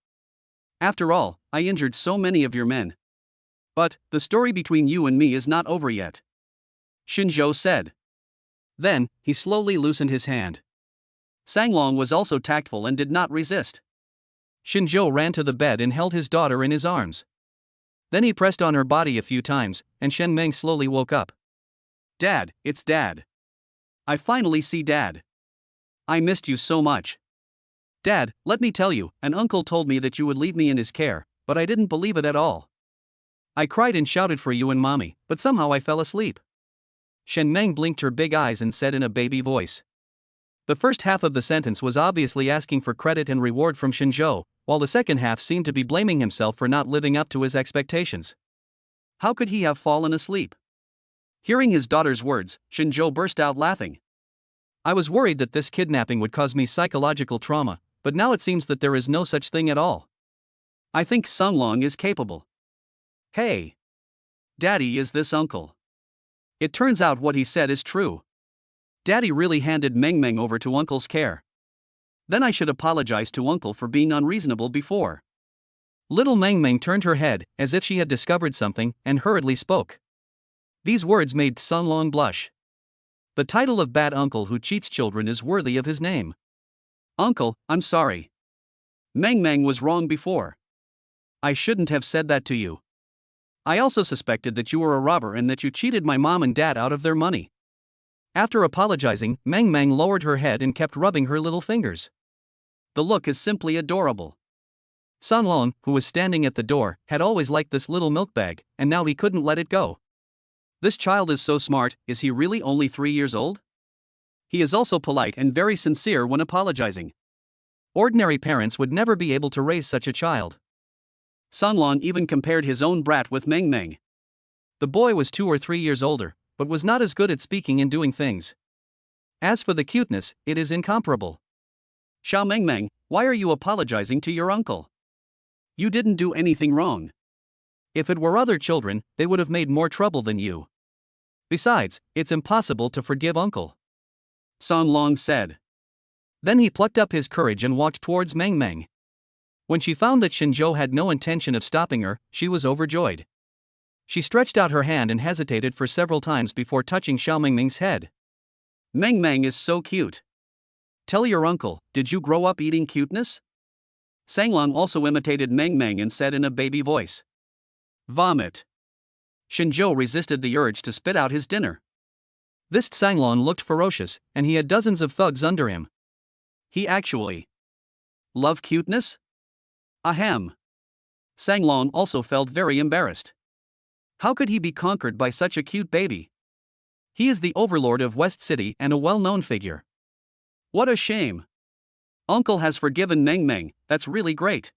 A: After all, I injured so many of your men. But, the story between you and me is not over yet. Shinjo said. Then, he slowly loosened his hand. Sanglong was also tactful and did not resist. Shinjo ran to the bed and held his daughter in his arms. Then he pressed on her body a few times, and Shen Meng slowly woke up. Dad, it's Dad. I finally see Dad. I missed you so much. Dad, let me tell you, an uncle told me that you would leave me in his care, but I didn't believe it at all. I cried and shouted for you and mommy, but somehow I fell asleep. Shen Meng blinked her big eyes and said in a baby voice. The first half of the sentence was obviously asking for credit and reward from Shinjo, while the second half seemed to be blaming himself for not living up to his expectations. How could he have fallen asleep? Hearing his daughter's words, Shinjo burst out laughing. I was worried that this kidnapping would cause me psychological trauma, but now it seems that there is no such thing at all. I think Sanglong is capable. Hey! Daddy is this uncle. It turns out what he said is true. Daddy really handed Meng Meng over to Uncle's care. Then I should apologize to Uncle for being unreasonable before. Little Meng Meng turned her head, as if she had discovered something, and hurriedly spoke. These words made Sanglong blush. The title of bad uncle who cheats children is worthy of his name. Uncle, I'm sorry. Meng Meng was wrong before. I shouldn't have said that to you. I also suspected that you were a robber and that you cheated my mom and dad out of their money. After apologizing, Meng Meng lowered her head and kept rubbing her little fingers. The look is simply adorable. Sanglong, who was standing at the door, had always liked this little milk bag, and now he couldn't let it go. This child is so smart, is he really only 3 years old? He is also polite and very sincere when apologizing. Ordinary parents would never be able to raise such a child. Sanglong even compared his own brat with Meng Meng. The boy was 2 or 3 years older, but was not as good at speaking and doing things. As for the cuteness, it is incomparable. Xiao Meng Meng, why are you apologizing to your uncle? You didn't do anything wrong. If it were other children, they would have made more trouble than you. Besides, it's impossible to forgive uncle. Sanglong said. Then he plucked up his courage and walked towards Meng Meng. When she found that Shinjo had no intention of stopping her, she was overjoyed. She stretched out her hand and hesitated for several times before touching Xiao Mengmeng's head. Meng Meng is so cute. Tell your uncle, did you grow up eating cuteness? Sanglong also imitated Meng Meng and said in a baby voice. Vomit. Shinjo resisted the urge to spit out his dinner. This Sanglong looked ferocious, and he had dozens of thugs under him. He actually love cuteness? Ahem. Sanglong also felt very embarrassed. How could he be conquered by such a cute baby?
B: He is the overlord of West City and a well-known figure. What a shame. Uncle has forgiven Meng Meng, that's really great.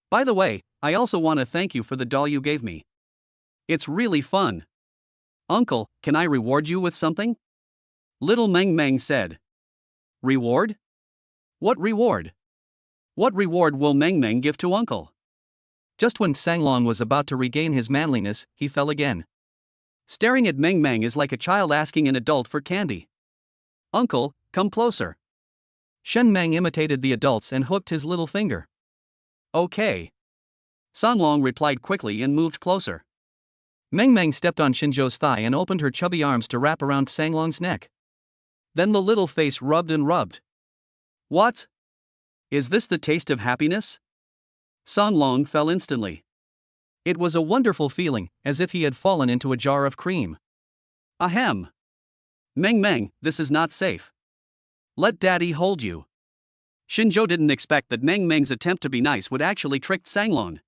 B: By the way, I also want to thank you for the doll you gave me. It's really fun. Uncle, can I reward you with something? Little Meng Meng said. Reward? What reward? What reward will Meng Meng give to Uncle?
A: Just when Sanglong was about to regain his manliness, he fell again.
B: Staring at Meng Meng is like a child asking an adult for candy. Uncle, come closer.
A: Shen Meng imitated the adults and hooked his little finger.
B: Okay. Sanglong replied quickly and moved closer.
A: Meng Meng stepped on Xinzhou's thigh and opened her chubby arms to wrap around Sanglong's neck.
B: Then the little face rubbed and rubbed. What? Is this the taste of happiness? Sanglong fell instantly.
A: It was a wonderful feeling, as if he had fallen into a jar of cream.
B: Ahem. Meng Meng, this is not safe. Let Daddy hold you. Xinzhou didn't expect that Meng Meng's attempt to be nice would actually trick Sanglong.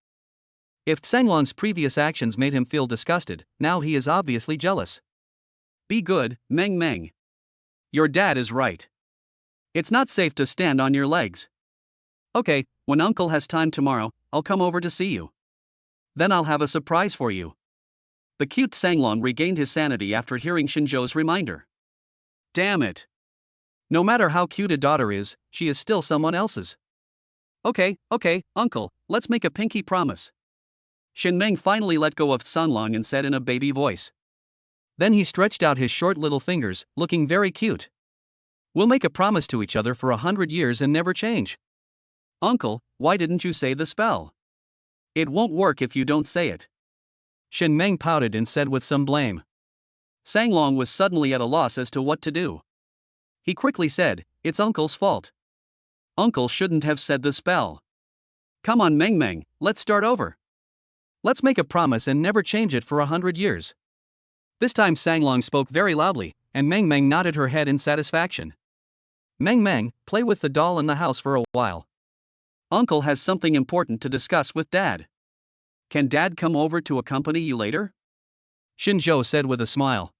A: If Sanglong's previous actions made him feel disgusted, now he is obviously jealous.
B: Be good, Meng Meng. Your dad is right. It's not safe to stand on your legs. Okay, when Uncle has time tomorrow, I'll come over to see you. Then I'll have a surprise for you. The cute Sanglong regained his sanity after hearing Xinzhou's reminder. Damn it. No matter how cute a daughter is, she is still someone else's. Okay, Uncle, let's make a pinky promise. Shen Meng finally let go of Sanglong and said in a baby voice.
A: Then he stretched out his short little fingers, looking very cute. We'll make a promise to each other for 100 years and never change.
B: Uncle, why didn't you say the spell? It won't work if you don't say it.
A: Shen Meng pouted and said with some blame.
B: Sanglong was suddenly at a loss as to what to do. He quickly said, it's Uncle's fault. Uncle shouldn't have said the spell. Come on Meng Meng, let's start over.
A: Let's make a promise and never change it for 100 years. This time Sanglong spoke very loudly, and Meng Meng nodded her head in satisfaction. Meng Meng, play with the doll in the house for a while.
B: Uncle has something important to discuss with Dad. Can Dad come over to accompany you later?
A: Xinzhou said with a smile.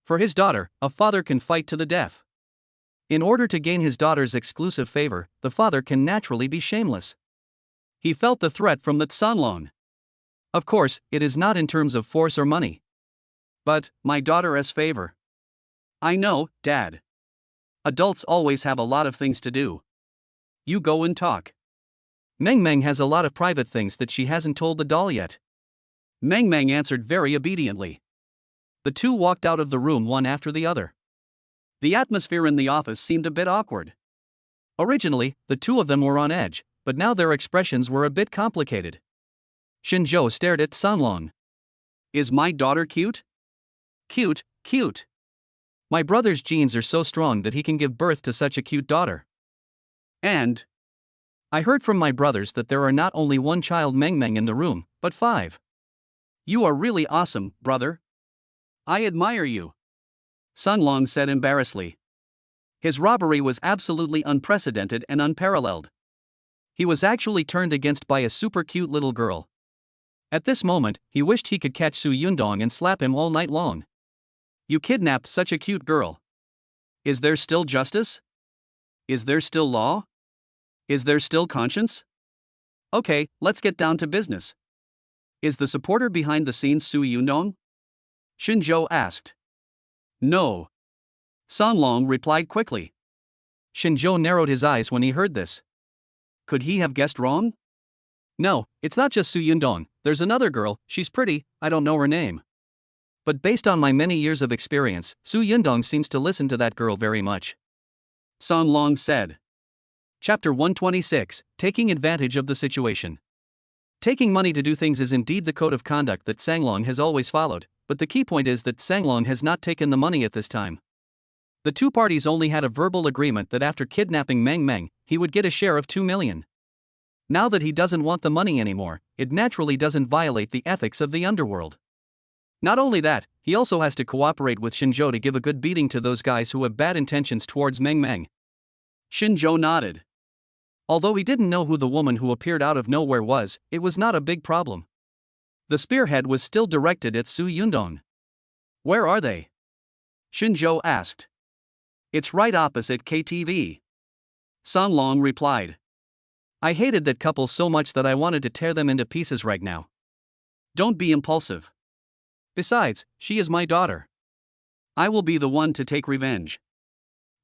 A: For his daughter, a father can fight to the death. In order to gain his daughter's exclusive favor, the father can naturally be shameless.
B: He felt the threat from the Sanglong.
A: Of course, it is not in terms of force or money.
B: But, my daughter as favor. I know, Dad. Adults always have a lot of things to do. You go and talk.
A: Meng Meng has a lot of private things that she hasn't told the doll yet.
B: Meng Meng answered very obediently. The two walked out of the room one after the other. The atmosphere in the office seemed a bit awkward.
A: Originally, the two of them were on edge, but now their expressions were a bit complicated. Xinzhou stared at Sanglong.
B: Is my daughter cute? Cute.
A: My brother's genes are so strong that he can give birth to such a cute daughter.
B: And
A: I heard from my brothers that there are not only one child Meng Meng in the room, but 5.
B: You are really awesome, brother. I admire you. Sanglong said embarrassedly. His robbery was absolutely unprecedented and unparalleled. He was actually turned against by a super cute little girl. At this moment, he wished he could catch Su Yundong and slap him all night long. You kidnapped such a cute girl. Is there still justice? Is there still law? Is there still conscience? Okay, let's get down to business. Is the supporter behind the scenes Su Yundong? Xinzhou asked. No. Sanglong replied quickly.
A: Xinzhou narrowed his eyes when he heard this.
B: Could he have guessed wrong?
A: No, it's not just Su Yundong, there's another girl, she's pretty, I don't know her name. But based on my many years of experience, Su Yundong seems to listen to that girl very much.
B: Sanglong said.
A: Chapter 126, Taking Advantage of the Situation. Taking money to do things is indeed the code of conduct that Sanglong has always followed, but the key point is that Sanglong has not taken the money at this time. The two parties only had a verbal agreement that after kidnapping Meng Meng, he would get a share of 2 million. Now that he doesn't want the money anymore, it naturally doesn't violate the ethics of the underworld. Not only that, he also has to cooperate with Xinzhou to give a good beating to those guys who have bad intentions towards Meng Meng.
B: Xinzhou nodded.
A: Although he didn't know who the woman who appeared out of nowhere was, it was not a big problem. The spearhead was still directed at Su Yundong.
B: Where are they? Xinzhou asked. It's right opposite KTV. Sun Long replied. I hated that couple so much that I wanted to tear them into pieces right now. Don't be impulsive. Besides, she is my daughter. I will be the one to take revenge.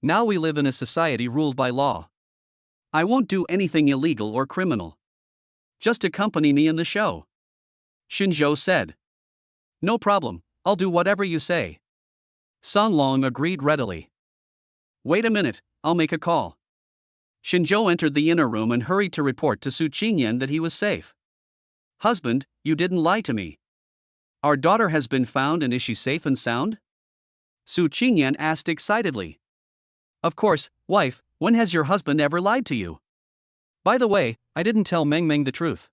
B: Now we live in a society ruled by law. I won't do anything illegal or criminal. Just accompany me in the show. Xinzhou said. No problem, I'll do whatever you say. Sun Long agreed readily. Wait a minute, I'll make a call. Xinzhou entered the inner room and hurried to report to Su Qingyan that he was safe. Husband, you didn't lie to me. Our daughter has been found and is she safe and sound? Su Qingyan asked excitedly. Of course, wife, when has your husband ever lied to you? By the way, I didn't tell Meng Meng the truth.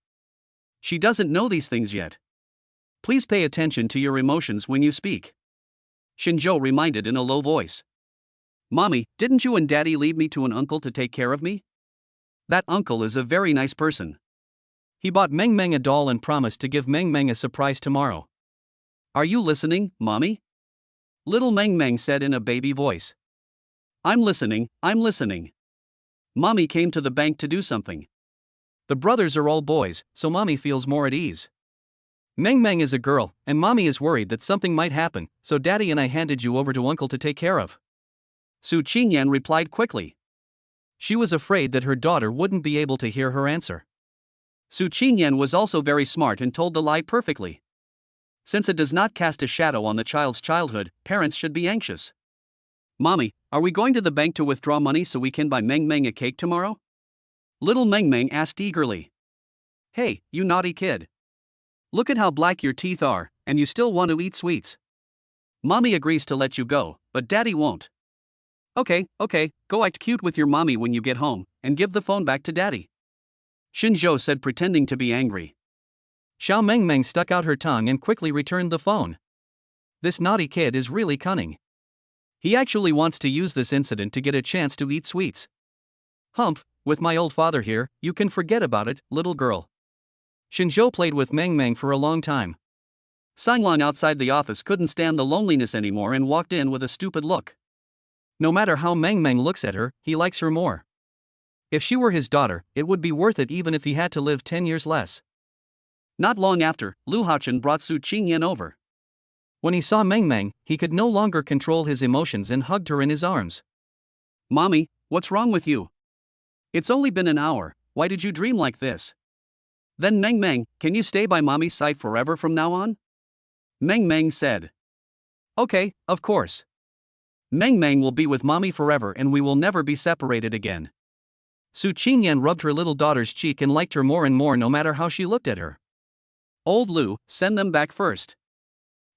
B: She doesn't know these things yet. Please pay attention to your emotions when you speak. Xinzhou reminded in a low voice. Mommy, didn't you and Daddy leave me to an uncle to take care of me? That uncle is a very nice person. He bought Meng Meng a doll and promised to give Meng Meng a surprise tomorrow. Are you listening, Mommy? Little Meng Meng said in a baby voice. I'm listening, I'm listening. Mommy came to the bank to do something. The brothers are all boys, so Mommy feels more at ease. Meng Meng is a girl, and Mommy is worried that something might happen, so Daddy and I handed you over to Uncle to take care of. Su Qingyan replied quickly. She was afraid that her daughter wouldn't be able to hear her answer. Su Qingyan was also very smart and told the lie perfectly. Since it does not cast a shadow on the child's childhood, parents should be anxious. Mommy, are we going to the bank to withdraw money so we can buy Meng Meng a cake tomorrow? Little Meng Meng asked eagerly. Hey, you naughty kid. Look at how black your teeth are, and you still want to eat sweets. Mommy agrees to let you go, but Daddy won't. Okay, go act cute with your mommy when you get home, and give the phone back to Daddy. Xinzhou said, pretending to be angry. Xiao Meng Meng stuck out her tongue and quickly returned the phone. This naughty kid is really cunning. He actually wants to use this incident to get a chance to eat sweets. Humph, with my old father here, you can forget about it, little girl. Xinzhou played with Meng Meng for a long time. Sanglong outside the office couldn't stand the loneliness anymore and walked in with a stupid look. No matter how Meng Meng looks at her, he likes her more. If she were his daughter, it would be worth it even if he had to live 10 years less. Not long after, Lu Haochen brought Su Qingyan over. When he saw Meng Meng, he could no longer control his emotions and hugged her in his arms. Mommy, what's wrong with you? It's only been an hour, why did you dream like this? Then Meng Meng, can you stay by Mommy's side forever from now on? Meng Meng said. Okay, of course. Meng Meng will be with Mommy forever and we will never be separated again. Su Qingyan rubbed her little daughter's cheek and liked her more and more no matter how she looked at her. Old Lu, send them back first.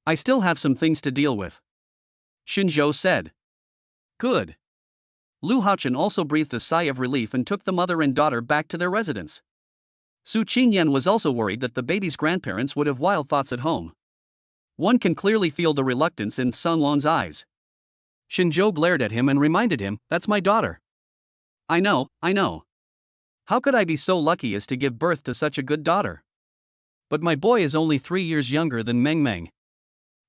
B: I still have some things to deal with. Xinzhou said. Good. Lu Haochen also breathed a sigh of relief and took the mother and daughter back to their residence. Su Qingyan was also worried that the baby's grandparents would have wild thoughts at home. One can clearly feel the reluctance in Sun Long's eyes. Xinzhou glared at him and reminded him, that's my daughter. I know. How could I be so lucky as to give birth to such a good daughter? But my boy is only 3 years younger than Meng Meng.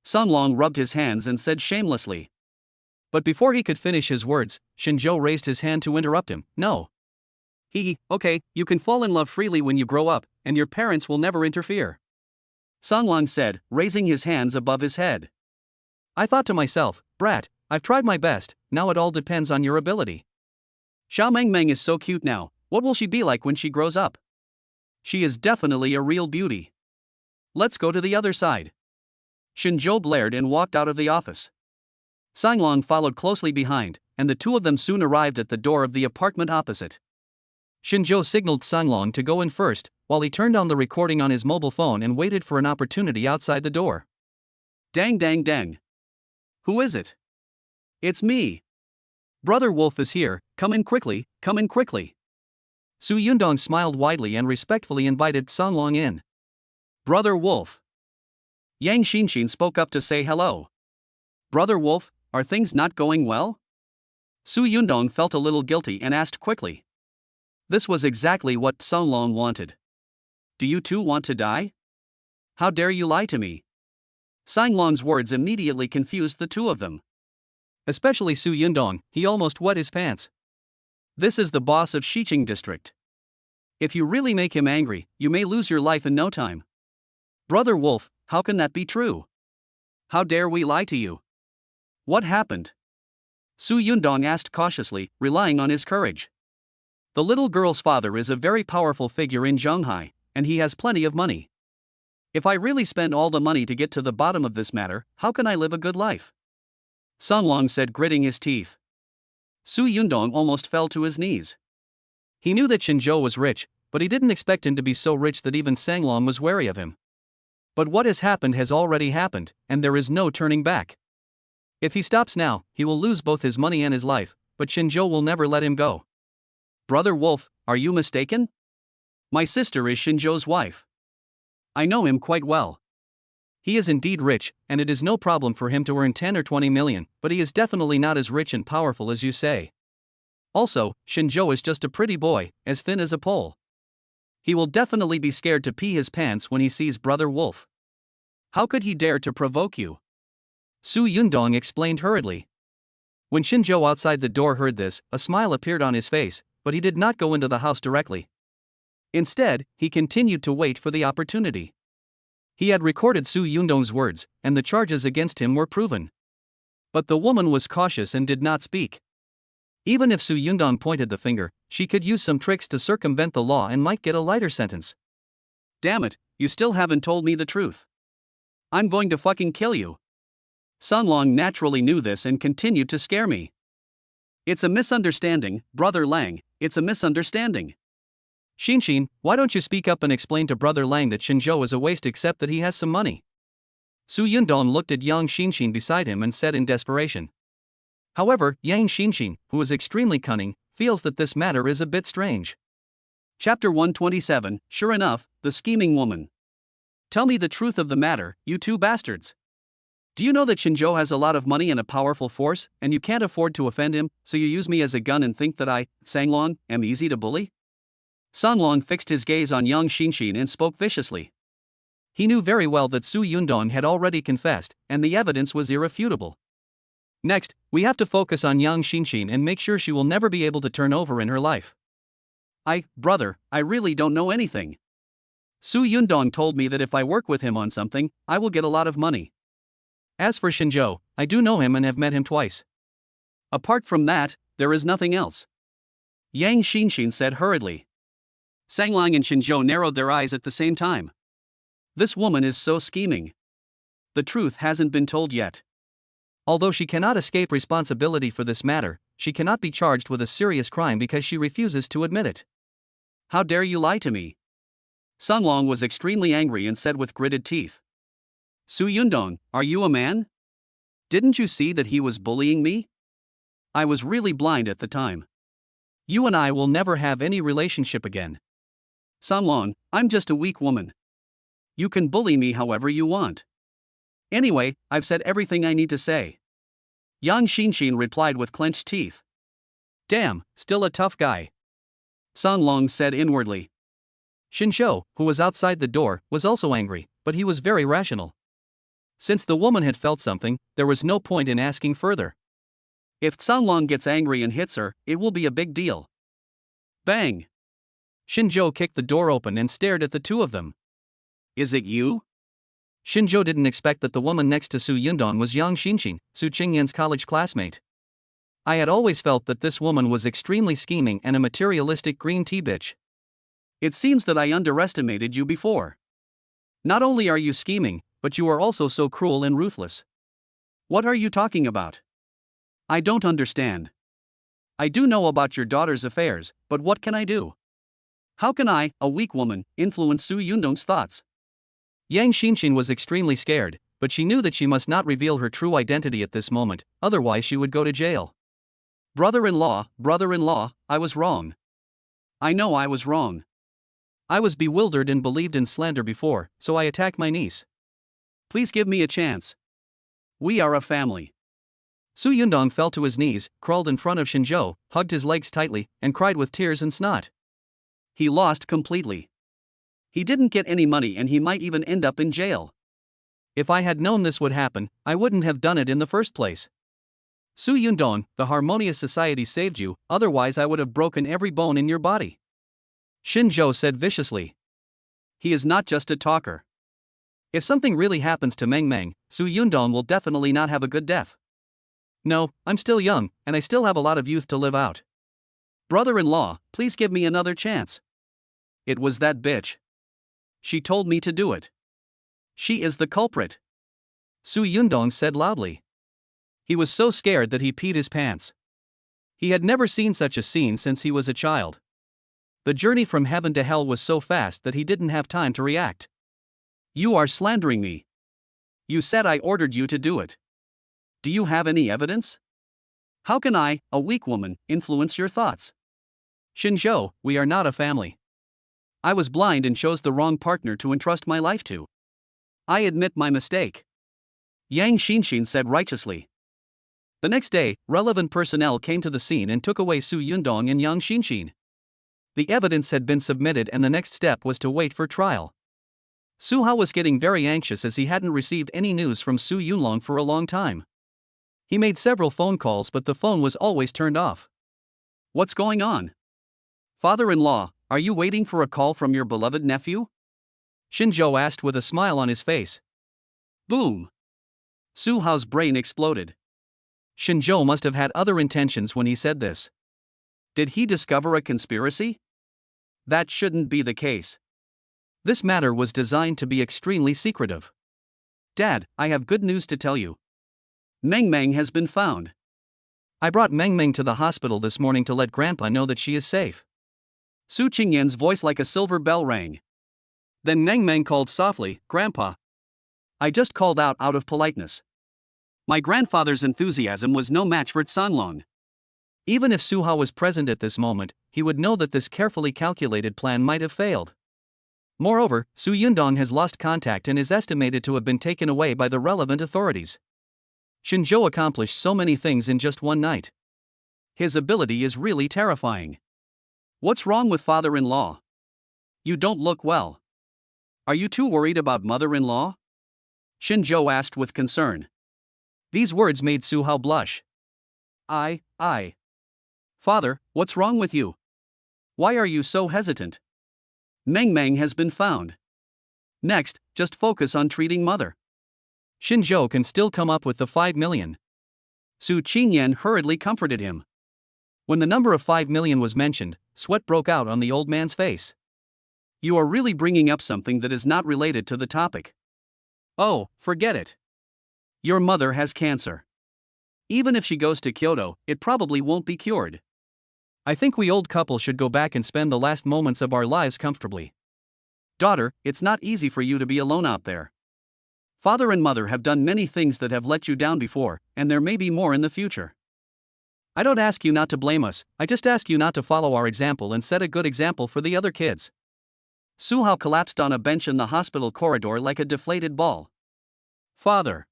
B: Sun Long rubbed his hands and said shamelessly. But before he could finish his words, Xinzhou raised his hand to interrupt him. No. Okay, you can fall in love freely when you grow up, and your parents will never interfere. Sun Long said, raising his hands above his head. I thought to myself, brat, I've tried my best, now it all depends on your ability. Xiao Meng Meng is so cute now, what will she be like when she grows up? She is definitely a real beauty. Let's go to the other side. Xinzhou blared and walked out of the office. Sanglong followed closely behind, and the two of them soon arrived at the door of the apartment opposite. Xinzhou signaled Sanglong to go in first, while he turned on the recording on his mobile phone and waited for an opportunity outside the door. Dang. Who is it? It's me. Brother Wolf is here, come in quickly. Su Yundong smiled widely and respectfully invited Sanglong in. Brother Wolf. Yang Xinxin spoke up to say hello. Brother Wolf, are things not going well? Su Yundong felt a little guilty and asked quickly. This was exactly what Sanglong wanted. Do you too want to die? How dare you lie to me? Sanglong's words immediately confused the two of them. Especially Su Yundong, he almost wet his pants. This is the boss of Xiqing district. If you really make him angry, you may lose your life in no time. Brother Wolf, how can that be true? How dare we lie to you? What happened? Su Yundong asked cautiously, relying on his courage. The little girl's father is a very powerful figure in Zhonghai, and he has plenty of money. If I really spend all the money to get to the bottom of this matter, how can I live a good life? Sanlong said, gritting his teeth. Su Yundong almost fell to his knees. He knew that Xinzhou was rich, but he didn't expect him to be so rich that even Sanglong was wary of him. But what has happened has already happened, and there is no turning back. If he stops now, he will lose both his money and his life, but Xinzhou will never let him go. Brother Wolf, are you mistaken? My sister is Xinzhou's wife. I know him quite well. He is indeed rich, and it is no problem for him to earn 10 or 20 million, but he is definitely not as rich and powerful as you say. Also, Xinzhou is just a pretty boy, as thin as a pole. He will definitely be scared to pee his pants when he sees Brother Wolf. How could he dare to provoke you? Su Yundong explained hurriedly. When Xinzhou outside the door heard this, a smile appeared on his face, but he did not go into the house directly. Instead, he continued to wait for the opportunity. He had recorded Su Yundong's words, and the charges against him were proven. But the woman was cautious and did not speak. Even if Su Yundong pointed the finger, she could use some tricks to circumvent the law and might get a lighter sentence. Damn it, you still haven't told me the truth. I'm going to fucking kill you. Sanlong naturally knew this and continued to scare me. It's a misunderstanding, Brother Lang, it's a misunderstanding. Xinxin, why don't you speak up and explain to Brother Lang that Xinzhou is a waste except that he has some money? Su Yundong looked at young Xinxin beside him and said in desperation. However, Yang Xinxin, who is extremely cunning, feels that this matter is a bit strange. Chapter 127, Sure enough, the scheming woman. Tell me the truth of the matter, you two bastards. Do you know that Xinzhou has a lot of money and a powerful force, and you can't afford to offend him, so you use me as a gun and think that I, Sanglong, am easy to bully? Sanlong fixed his gaze on young Xinxin and spoke viciously. He knew very well that Su Yundong had already confessed, and the evidence was irrefutable. Next, we have to focus on young Xinxin and make sure she will never be able to turn over in her life. Brother, I really don't know anything. Su Yundong told me that if I work with him on something, I will get a lot of money. As for Xinzhou, I do know him and have met him twice. Apart from that, there is nothing else. Yang Xinxin said hurriedly. Sanglang and Xinzhou narrowed their eyes at the same time. This woman is so scheming. The truth hasn't been told yet. Although she cannot escape responsibility for this matter, she cannot be charged with a serious crime because she refuses to admit it. How dare you lie to me? Sanlong was extremely angry and said with gritted teeth. Su Yundong, are you a man? Didn't you see that he was bullying me? I was really blind at the time. You and I will never have any relationship again. Sanlong, I'm just a weak woman. You can bully me however you want. Anyway, I've said everything I need to say. Yang Xinxin replied with clenched teeth. Damn, still a tough guy. Sanlong said inwardly. Xinzhou, who was outside the door, was also angry, but he was very rational. Since the woman had felt something, there was no point in asking further. If Sanlong gets angry and hits her, it will be a big deal. Bang! Xinzhou kicked the door open and stared at the two of them. Is it you? Xinzhou didn't expect that the woman next to Su Yundong was Yang Xinxin, Su Qingyan's college classmate. I had always felt that this woman was extremely scheming and a materialistic green tea bitch. It seems that I underestimated you before. Not only are you scheming, but you are also so cruel and ruthless. What are you talking about? I don't understand. I do know about your daughter's affairs, but what can I do? How can I, a weak woman, influence Su Yundong's thoughts? Yang Xinxin was extremely scared, but she knew that she must not reveal her true identity at this moment, otherwise she would go to jail. Brother-in-law, I was wrong. I know I was wrong. I was bewildered and believed in slander before, so I attacked my niece. Please give me a chance. We are a family. Su Yundong fell to his knees, crawled in front of Xinzhou, hugged his legs tightly, and cried with tears and snot. He lost completely. He didn't get any money and he might even end up in jail. If I had known this would happen, I wouldn't have done it in the first place. Su Yundong, the harmonious society saved you, otherwise I would have broken every bone in your body. Shin Zhou said viciously. He is not just a talker. If something really happens to Meng Meng, Su Yundong will definitely not have a good death. No, I'm still young, and I still have a lot of youth to live out. Brother-in-law, please give me another chance. It was that bitch. She told me to do it. She is the culprit. Su Yundong said loudly. He was so scared that he peed his pants. He had never seen such a scene since he was a child. The journey from heaven to hell was so fast that he didn't have time to react. You are slandering me. You said I ordered you to do it. Do you have any evidence? How can I, a weak woman, influence your thoughts? Shinzhou, we are not a family. I was blind and chose the wrong partner to entrust my life to. I admit my mistake. Yang Xinshin said righteously. The next day, relevant personnel came to the scene and took away Su Yundong and Yang Xinshin. The evidence had been submitted and the next step was to wait for trial. Su Hao was getting very anxious as he hadn't received any news from Su Yunlong for a long time. He made several phone calls but the phone was always turned off. What's going on? Father-in-law, are you waiting for a call from your beloved nephew? Shinzhou asked with a smile on his face. Boom! Su Hao's brain exploded. Shinzhou must have had other intentions when he said this. Did he discover a conspiracy? That shouldn't be the case. This matter was designed to be extremely secretive. Dad, I have good news to tell you. Meng Meng has been found. I brought Meng Meng to the hospital this morning to let Grandpa know that she is safe. Su Qingyan's voice like a silver bell rang. Then Meng Meng called softly, Grandpa. I just called out of politeness. My grandfather's enthusiasm was no match for Sanlong. Even if Su Hao was present at this moment, he would know that this carefully calculated plan might have failed. Moreover, Su Yundong has lost contact and is estimated to have been taken away by the relevant authorities. Shinzhou accomplished so many things in just one night. His ability is really terrifying. What's wrong with father-in-law? You don't look well. Are you too worried about mother-in-law? Shinzhou asked with concern. These words made Su Hao blush. Father, what's wrong with you? Why are you so hesitant? Meng Meng has been found. Next, just focus on treating mother. Shinzhou can still come up with the 5 million. Su Qingyan hurriedly comforted him. When the number of 5 million was mentioned, sweat broke out on the old man's face. You are really bringing up something that is not related to the topic. Oh, forget it. Your mother has cancer. Even if she goes to Kyoto, it probably won't be cured. I think we old couple should go back and spend the last moments of our lives comfortably. Daughter, it's not easy for you to be alone out there. Father and mother have done many things that have let you down before, and there may be more in the future. I don't ask you not to blame us, I just ask you not to follow our example and set a good example for the other kids. Su Hao collapsed on a bench in the hospital corridor like a deflated ball. Father.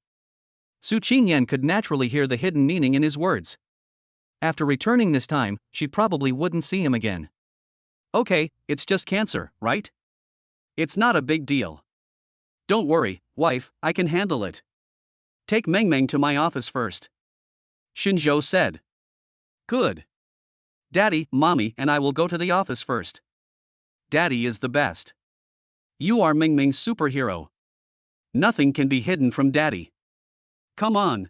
B: Su Qingyan could naturally hear the hidden meaning in his words. After returning this time, she probably wouldn't see him again. Okay, it's just cancer, right? It's not a big deal. Don't worry, wife, I can handle it. Take Meng Meng to my office first. Shinzhou said. Good. Daddy, Mommy, and I will go to the office first. Daddy is the best. You are Meng Meng's superhero. Nothing can be hidden from Daddy. Come on.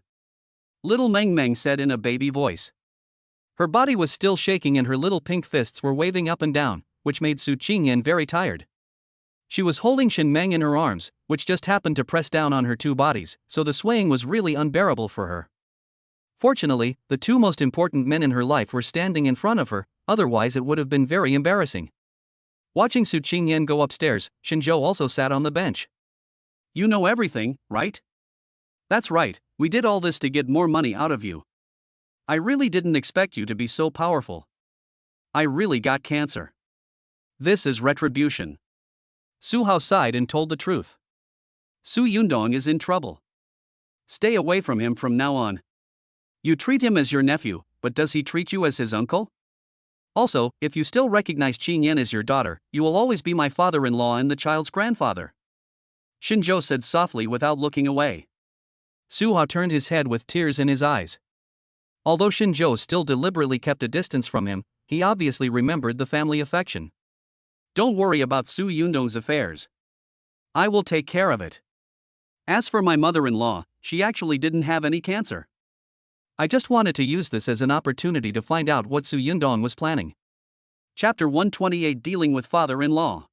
B: Little Meng Meng said in a baby voice. Her body was still shaking and her little pink fists were waving up and down, which made Su Qingyan very tired. She was holding Shin Meng in her arms, which just happened to press down on her two bodies, so the swaying was really unbearable for her. Fortunately, the two most important men in her life were standing in front of her, otherwise it would have been very embarrassing. Watching Su Qingyan go upstairs, Shinzhou also sat on the bench. You know everything, right? That's right, we did all this to get more money out of you. I really didn't expect you to be so powerful. I really got cancer. This is retribution. Su Hao sighed and told the truth. Su Yundong is in trouble. Stay away from him from now on. You treat him as your nephew, but does he treat you as his uncle? Also, if you still recognize Qingyan as your daughter, you will always be my father-in-law and the child's grandfather. Shinzhou said softly without looking away. Su Hao turned his head with tears in his eyes.
A: Although Shinjo still deliberately kept a distance from him, he obviously remembered the family affection.
B: Don't worry about Su Yundong's affairs. I will take care of it. As for my mother-in-law, she actually didn't have any cancer.
A: I just wanted to use this as an opportunity to find out what Su Yundong was planning.
B: Chapter 128 Dealing with Father-in-Law.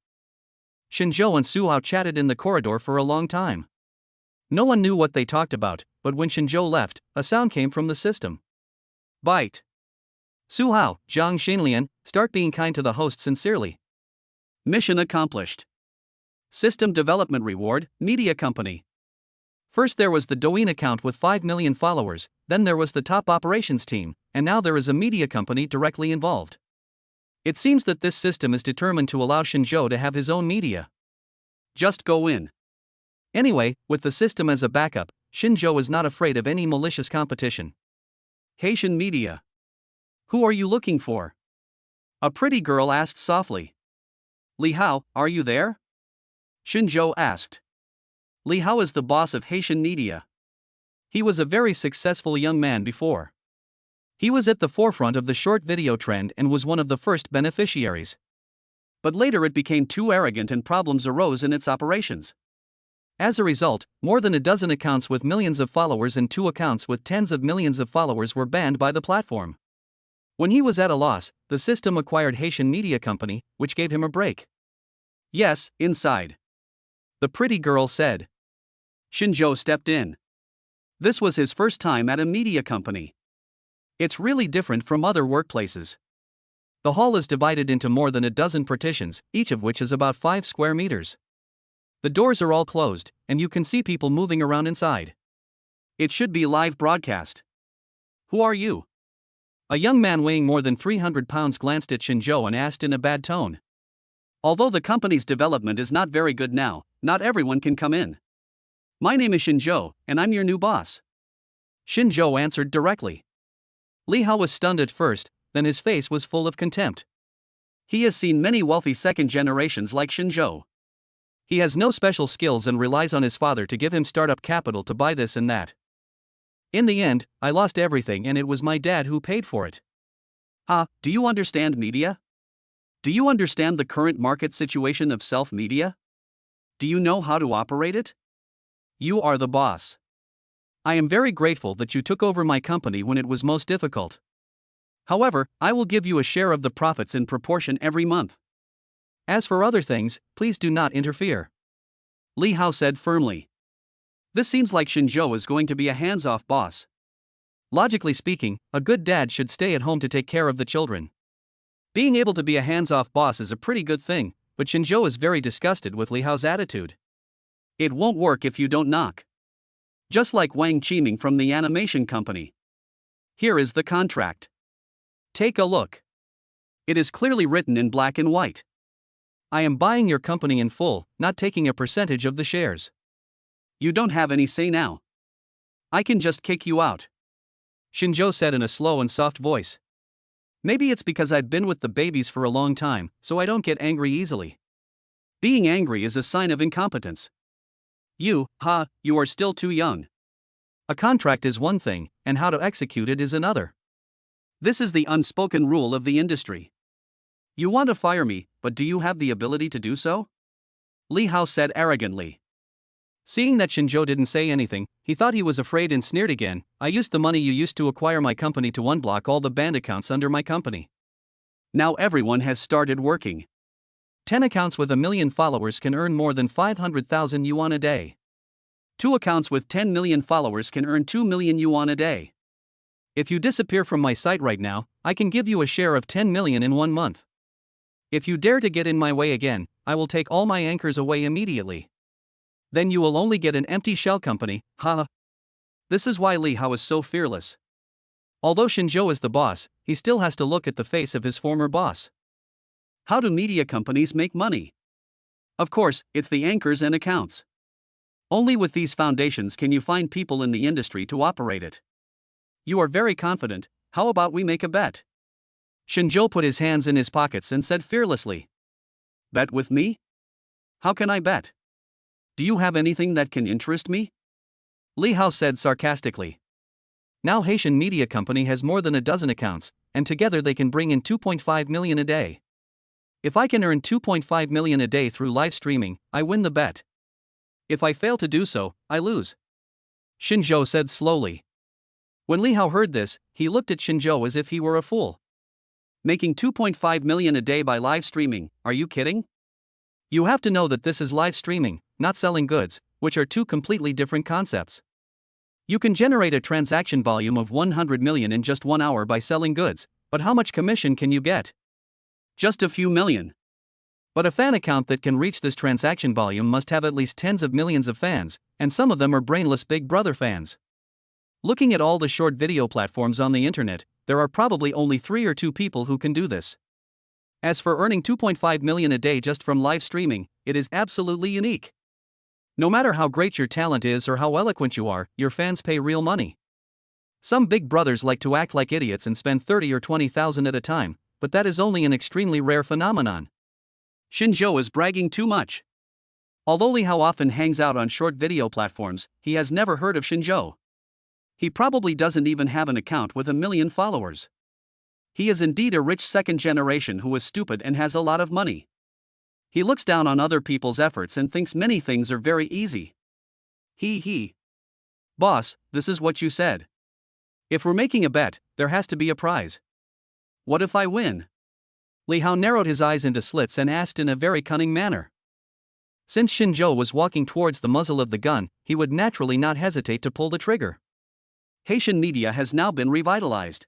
A: Shinjo and Su Hao chatted in the corridor for a long time. No one knew what they talked about, but when Shinjo left, a sound came from the system.
B: Bite.
A: Su Hao, Zhang Xinlian, start being kind to the host sincerely.
B: Mission accomplished. System Development Reward, Media Company.
A: First there was the Douyin account with 5 million followers, then there was the top operations team, and now there is a media company directly involved. It seems that this system is determined to allow Shinjo to have his own media.
B: Just go in.
A: Anyway, with the system as a backup, Shinjo is not afraid of any malicious competition.
B: Haitian media. Who are you looking for? A pretty girl asked softly. Li Hao, are you there? Shinjo asked. Li Hao is the boss of Haitian media.
A: He was a very successful young man before. He was at the forefront of the short video trend and was one of the first beneficiaries.
B: But later it became too arrogant and problems arose in its operations.
A: As a result, more than a dozen accounts with millions of followers and 2 accounts with tens of millions of followers were banned by the platform. When he was at a loss, the system acquired Haitian Media Company, which gave him a break.
B: Yes, inside.
A: The pretty girl said.
B: Shinjo stepped in. This was his first time at a media company.
A: It's really different from other workplaces. The hall is divided into more than a dozen partitions, each of which is about 5 square meters. The doors are all closed, and you can see people moving around inside.
B: It should be live broadcast. Who are you?
A: A young man weighing more than 300 pounds glanced at Shinjo and asked in a bad tone.
B: Although the company's development is not very good now, not everyone can come in. My name is Shinjo, and I'm your new boss.
A: Shinjo answered directly. Li Hao was stunned at first, then his face was full of contempt.
B: He has seen many wealthy second generations like Shinjo.
A: He has no special skills and relies on his father to give him startup capital to buy this and that. In the end, I lost everything and it was my dad who paid for it.
B: Do you understand media? Do you understand the current market situation of self-media? Do you know how to operate it? You are the boss.
A: I am very grateful that you took over my company when it was most difficult. However, I will give you a share of the profits in proportion every month. As for other things, please do not interfere.
B: Li Hao said firmly. This seems like Shinjo is going to be a hands-off boss.
A: Logically speaking, a good dad should stay at home to take care of the children. Being able to be a hands-off boss is a pretty good thing, but Shinjo is very disgusted with Li Hao's attitude.
B: It won't work if you don't knock. Just like Wang Qiming from the animation company. Here is the contract. Take a look. It is clearly written in black and white.
A: I am buying your company in full, not taking a percentage of the shares.
B: You don't have any say now. I can just kick you out.
A: Shinjo said in a slow and soft voice. Maybe it's because I've been with the babies for a long time, so I don't get angry easily.
B: Being angry is a sign of incompetence. You are still too young.
A: A contract is one thing, and how to execute it is another.
B: This is the unspoken rule of the industry. You want to fire me, but do you have the ability to do so? Li Hao said arrogantly.
A: Seeing that Shinjo didn't say anything, he thought he was afraid and sneered again. I used the money you used to acquire my company to unblock all the banned accounts under my company.
B: Now everyone has started working.
A: 10 accounts with 1 million followers can earn more than 500,000 yuan a day.
B: 2 accounts with 10 million followers can earn 2 million yuan a day.
A: If you disappear from my site right now, I can give you a share of 10 million in 1 month. If you dare to get in my way again, I will take all my anchors away immediately. Then you will only get an empty shell company, This is why Li Hao is so fearless. Although Shinjo is the boss, he still has to look at the face of his former boss.
B: How do media companies make money? Of course, it's the anchors and accounts. Only with these foundations can you find people in the industry to operate it. You are very confident, how about we make a bet?
A: Shinjo put his hands in his pockets and said fearlessly.
B: Bet with me? How can I bet? Do you have anything that can interest me?
A: Li Hao said sarcastically. Now Haitian media company has more than a dozen accounts, and together they can bring in 2.5 million a day. If I can earn 2.5 million a day through live streaming, I win the bet. If I fail to do so, I lose. Shinjo said slowly. When Li Hao heard this, he looked at Shinjo as if he were a fool. Making 2.5 million a day by live streaming, are you kidding? You have to know that this is live streaming, not selling goods, which are two completely different concepts. You can generate a transaction volume of 100 million in just 1 hour by selling goods, but how much commission can you get? Just a few million. But a fan account that can reach this transaction volume must have at least tens of millions of fans, and some of them are brainless Big Brother fans. Looking at all the short video platforms on the internet, there are probably only 3 or 2 people who can do this. As for earning 2.5 million a day just from live streaming, it is absolutely unique. No matter how great your talent is or how eloquent you are, your fans pay real money. Some Big Brothers like to act like idiots and spend 30 or 20,000 at a time, but that is only an extremely rare phenomenon. Shinjo is bragging too much. Although Li Hao often hangs out on short video platforms, he has never heard of Shinjo. He probably doesn't even have an account with 1 million followers. He is indeed a rich second generation who is stupid and has a lot of money. He looks down on other people's efforts and thinks many things are very easy. He. Boss, this is what you said. If we're making a bet, there has to be a prize. What if I win? Li Hao narrowed his eyes into slits and asked in a very cunning manner. Since Shinjo was walking towards the muzzle of the gun, he would naturally not hesitate to pull the trigger. Haitian media has now been revitalized.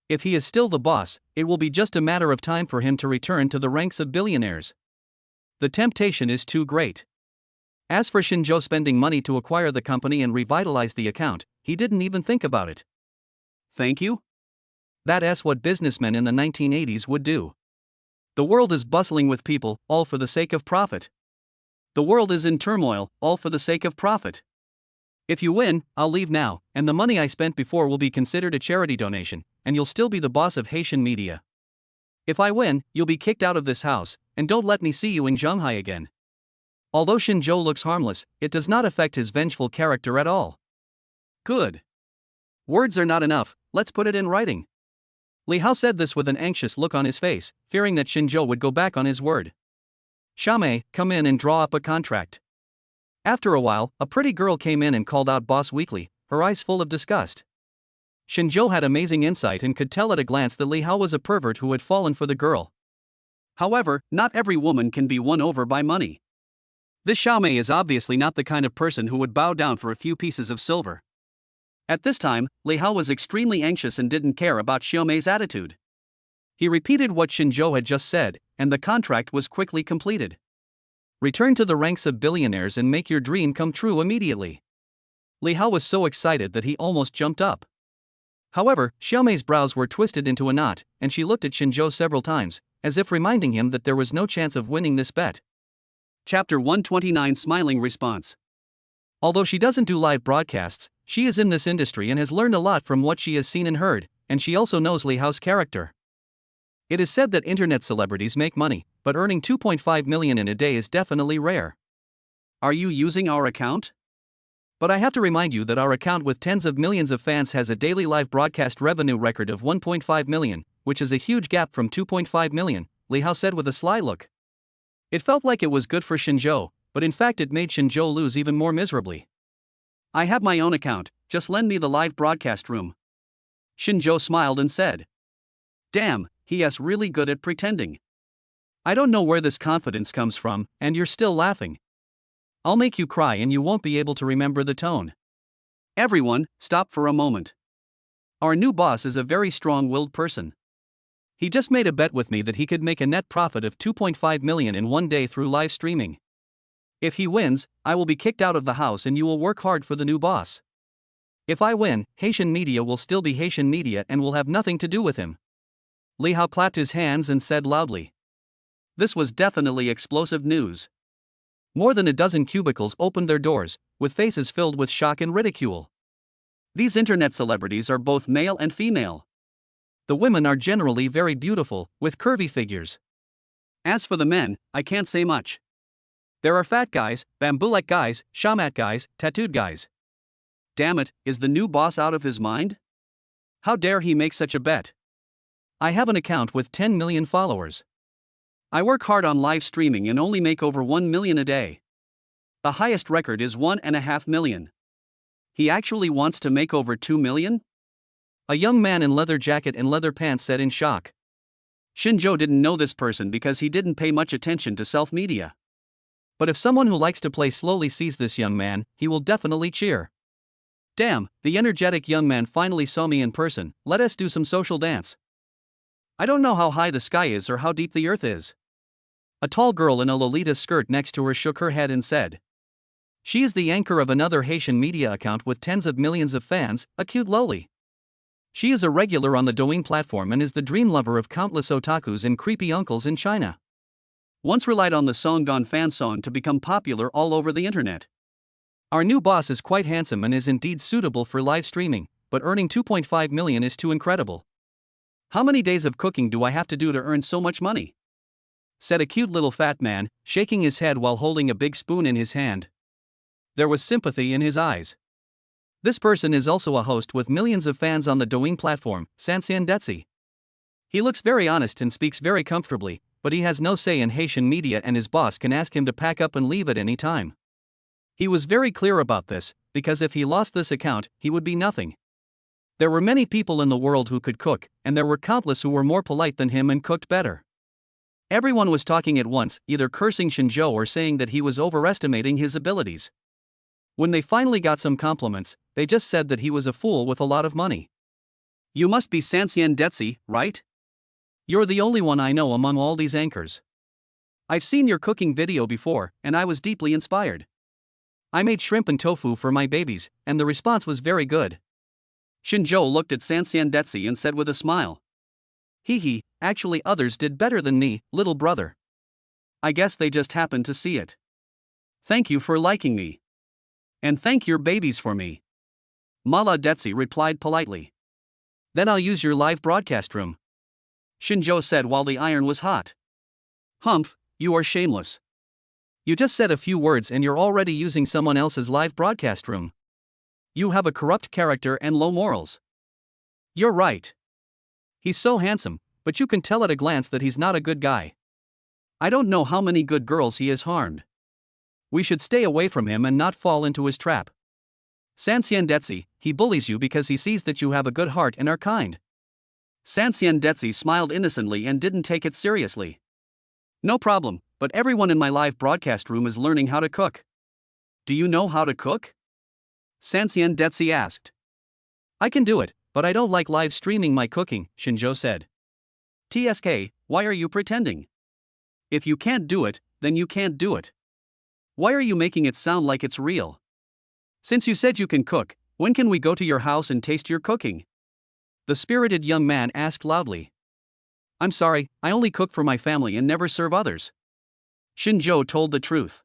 A: If he is still the boss, it will be just a matter of time for him to return to the ranks of billionaires. The temptation is too great. As for Shinjo spending money to acquire the company and revitalize the account, he didn't even think about it. Thank you? That's what businessmen in the 1980s would do. The world is bustling with people, all for the sake of profit. The world is in turmoil, all for the sake of profit. If you win, I'll leave now, and the money I spent before will be considered a charity donation, and you'll still be the boss of Haitian media. If I win, you'll be kicked out of this house, and don't let me see you in Shanghai again. Although Shinjo looks harmless, it does not affect his vengeful character at all. Good. Words are not enough, let's put it in writing. Li Hao said this with an anxious look on his face, fearing that Shinjo would go back on his word. Xiaomei, come in and draw up a contract. After a while, a pretty girl came in and called out Boss weakly, her eyes full of disgust. Shinjo had amazing insight and could tell at a glance that Li Hao was a pervert who had fallen for the girl. However, not every woman can be won over by money. This Xiaomei is obviously not the kind of person who would bow down for a few pieces of silver. At this time, Li Hao was extremely anxious and didn't care about Xiaomei's attitude. He repeated what Shinjo had just said, and the contract was quickly completed. Return to the ranks of billionaires and make your dream come true immediately. Li Hao was so excited that he almost jumped up. However, Xiaomei's brows were twisted into a knot, and she looked at Shinjo several times, as if reminding him that there was no chance of winning this bet. Chapter 129 Smiling Response. Although she doesn't do live broadcasts, she is in this industry and has learned a lot from what she has seen and heard, and she also knows Li Hao's character. It is said that internet celebrities make money, but earning 2.5 million in a day is definitely rare. Are you using our account? But I have to remind you that our account with tens of millions of fans has a daily live broadcast revenue record of 1.5 million, which is a huge gap from 2.5 million, Li Hao said with a sly look. It felt like it was good for Shinjo, but in fact it made Shinjo lose even more miserably. I have my own account, just lend me the live broadcast room. Shinjo smiled and said. Damn, he is really good at pretending. I don't know where this confidence comes from, and you're still laughing. I'll make you cry and you won't be able to remember the tone. Everyone, stop for a moment. Our new boss is a very strong-willed person. He just made a bet with me that he could make a net profit of 2.5 million in one day through live streaming. If he wins, I will be kicked out of the house and you will work hard for the new boss. If I win, Haitian media will still be Haitian media and will have nothing to do with him. Li Hao clapped his hands and said loudly. This was definitely explosive news. More than a dozen cubicles opened their doors, with faces filled with shock and ridicule. These internet celebrities are both male and female. The women are generally very beautiful, with curvy figures. As for the men, I can't say much. There are fat guys, bamboo-like guys, shamat guys, tattooed guys.
B: Damn it, is the new boss out of his mind? How dare he make such a bet? I have an account with 10 million followers. I work hard on live streaming and only make over 1 million a day. The highest record is 1.5 million. He actually wants to make over 2 million?
A: A young man in leather jacket and leather pants said in shock.
B: Shinjo didn't know this person because he didn't pay much attention to self-media.
A: But if someone who likes to play slowly sees this young man, he will definitely cheer.
B: Damn, the energetic young man finally saw me in person, let us do some social dance. I don't know how high the sky is or how deep the earth is.
A: A tall girl in a Lolita skirt next to her shook her head and said. She is the anchor of another Haitian media account with tens of millions of fans, a cute loli. She is a regular on the Douyin platform and is the dream lover of countless otakus and creepy uncles in China.
B: Once relied on the Songon fan song to become popular all over the internet.
A: Our new boss is quite handsome and is indeed suitable for live streaming, but earning 2.5 million is too incredible.
B: How many days of cooking do I have to do to earn so much money? Said a cute little fat man, shaking his head while holding a big spoon in his hand. There was sympathy in his eyes.
A: This person is also a host with millions of fans on the Douyin platform, Sansian Detsi. He looks very honest and speaks very comfortably, but he has no say in Haitian media and his boss can ask him to pack up and leave at any time. He was very clear about this, because if he lost this account, he would be nothing. There were many people in the world who could cook, and there were countless who were more polite than him and cooked better. Everyone was talking at once, either cursing Shinjo or saying that he was overestimating his abilities. When they finally got some compliments, they just said that he was a fool with a lot of money.
B: You must be Sansian Detsi, right?
A: You're the only one I know among all these anchors. I've seen your cooking video before, and I was deeply inspired. I made shrimp and tofu for my babies, and the response was very good.
B: Shinjo looked at Sansian Detsi and said with a smile.
A: Hee, actually others did better than me, little brother.
B: I guess they just happened to see it. Thank you for liking me. And thank your babies for me. Mala Detsi replied politely.
A: Then I'll use your live broadcast room,
B: Shinjo said while the iron was hot. Humph, you are shameless.
A: You just said a few words and you're already using someone else's live broadcast room.
B: You have a corrupt character and low morals.
A: You're right. He's so handsome, but you can tell at a glance that he's not a good guy.
B: I don't know how many good girls he has harmed.
A: We should stay away from him and not fall into his trap.
B: Sansian Detsi, he bullies you because he sees that you have a good heart and are kind. Sansian Detsi smiled innocently and didn't take it seriously. No problem, but everyone in my live broadcast room is learning how to cook. Do you know how to cook? Sansian Detsi asked.
A: I can do it, but I don't like live streaming my cooking, Shinjo said.
B: TSK, why are you pretending? If you can't do it, then you can't do it. Why are you making it sound like it's real? Since you said you can cook, when can we go to your house and taste your cooking?
A: The spirited young man asked loudly.
B: I'm sorry, I only cook for my family and never serve others. Shinjo told the truth.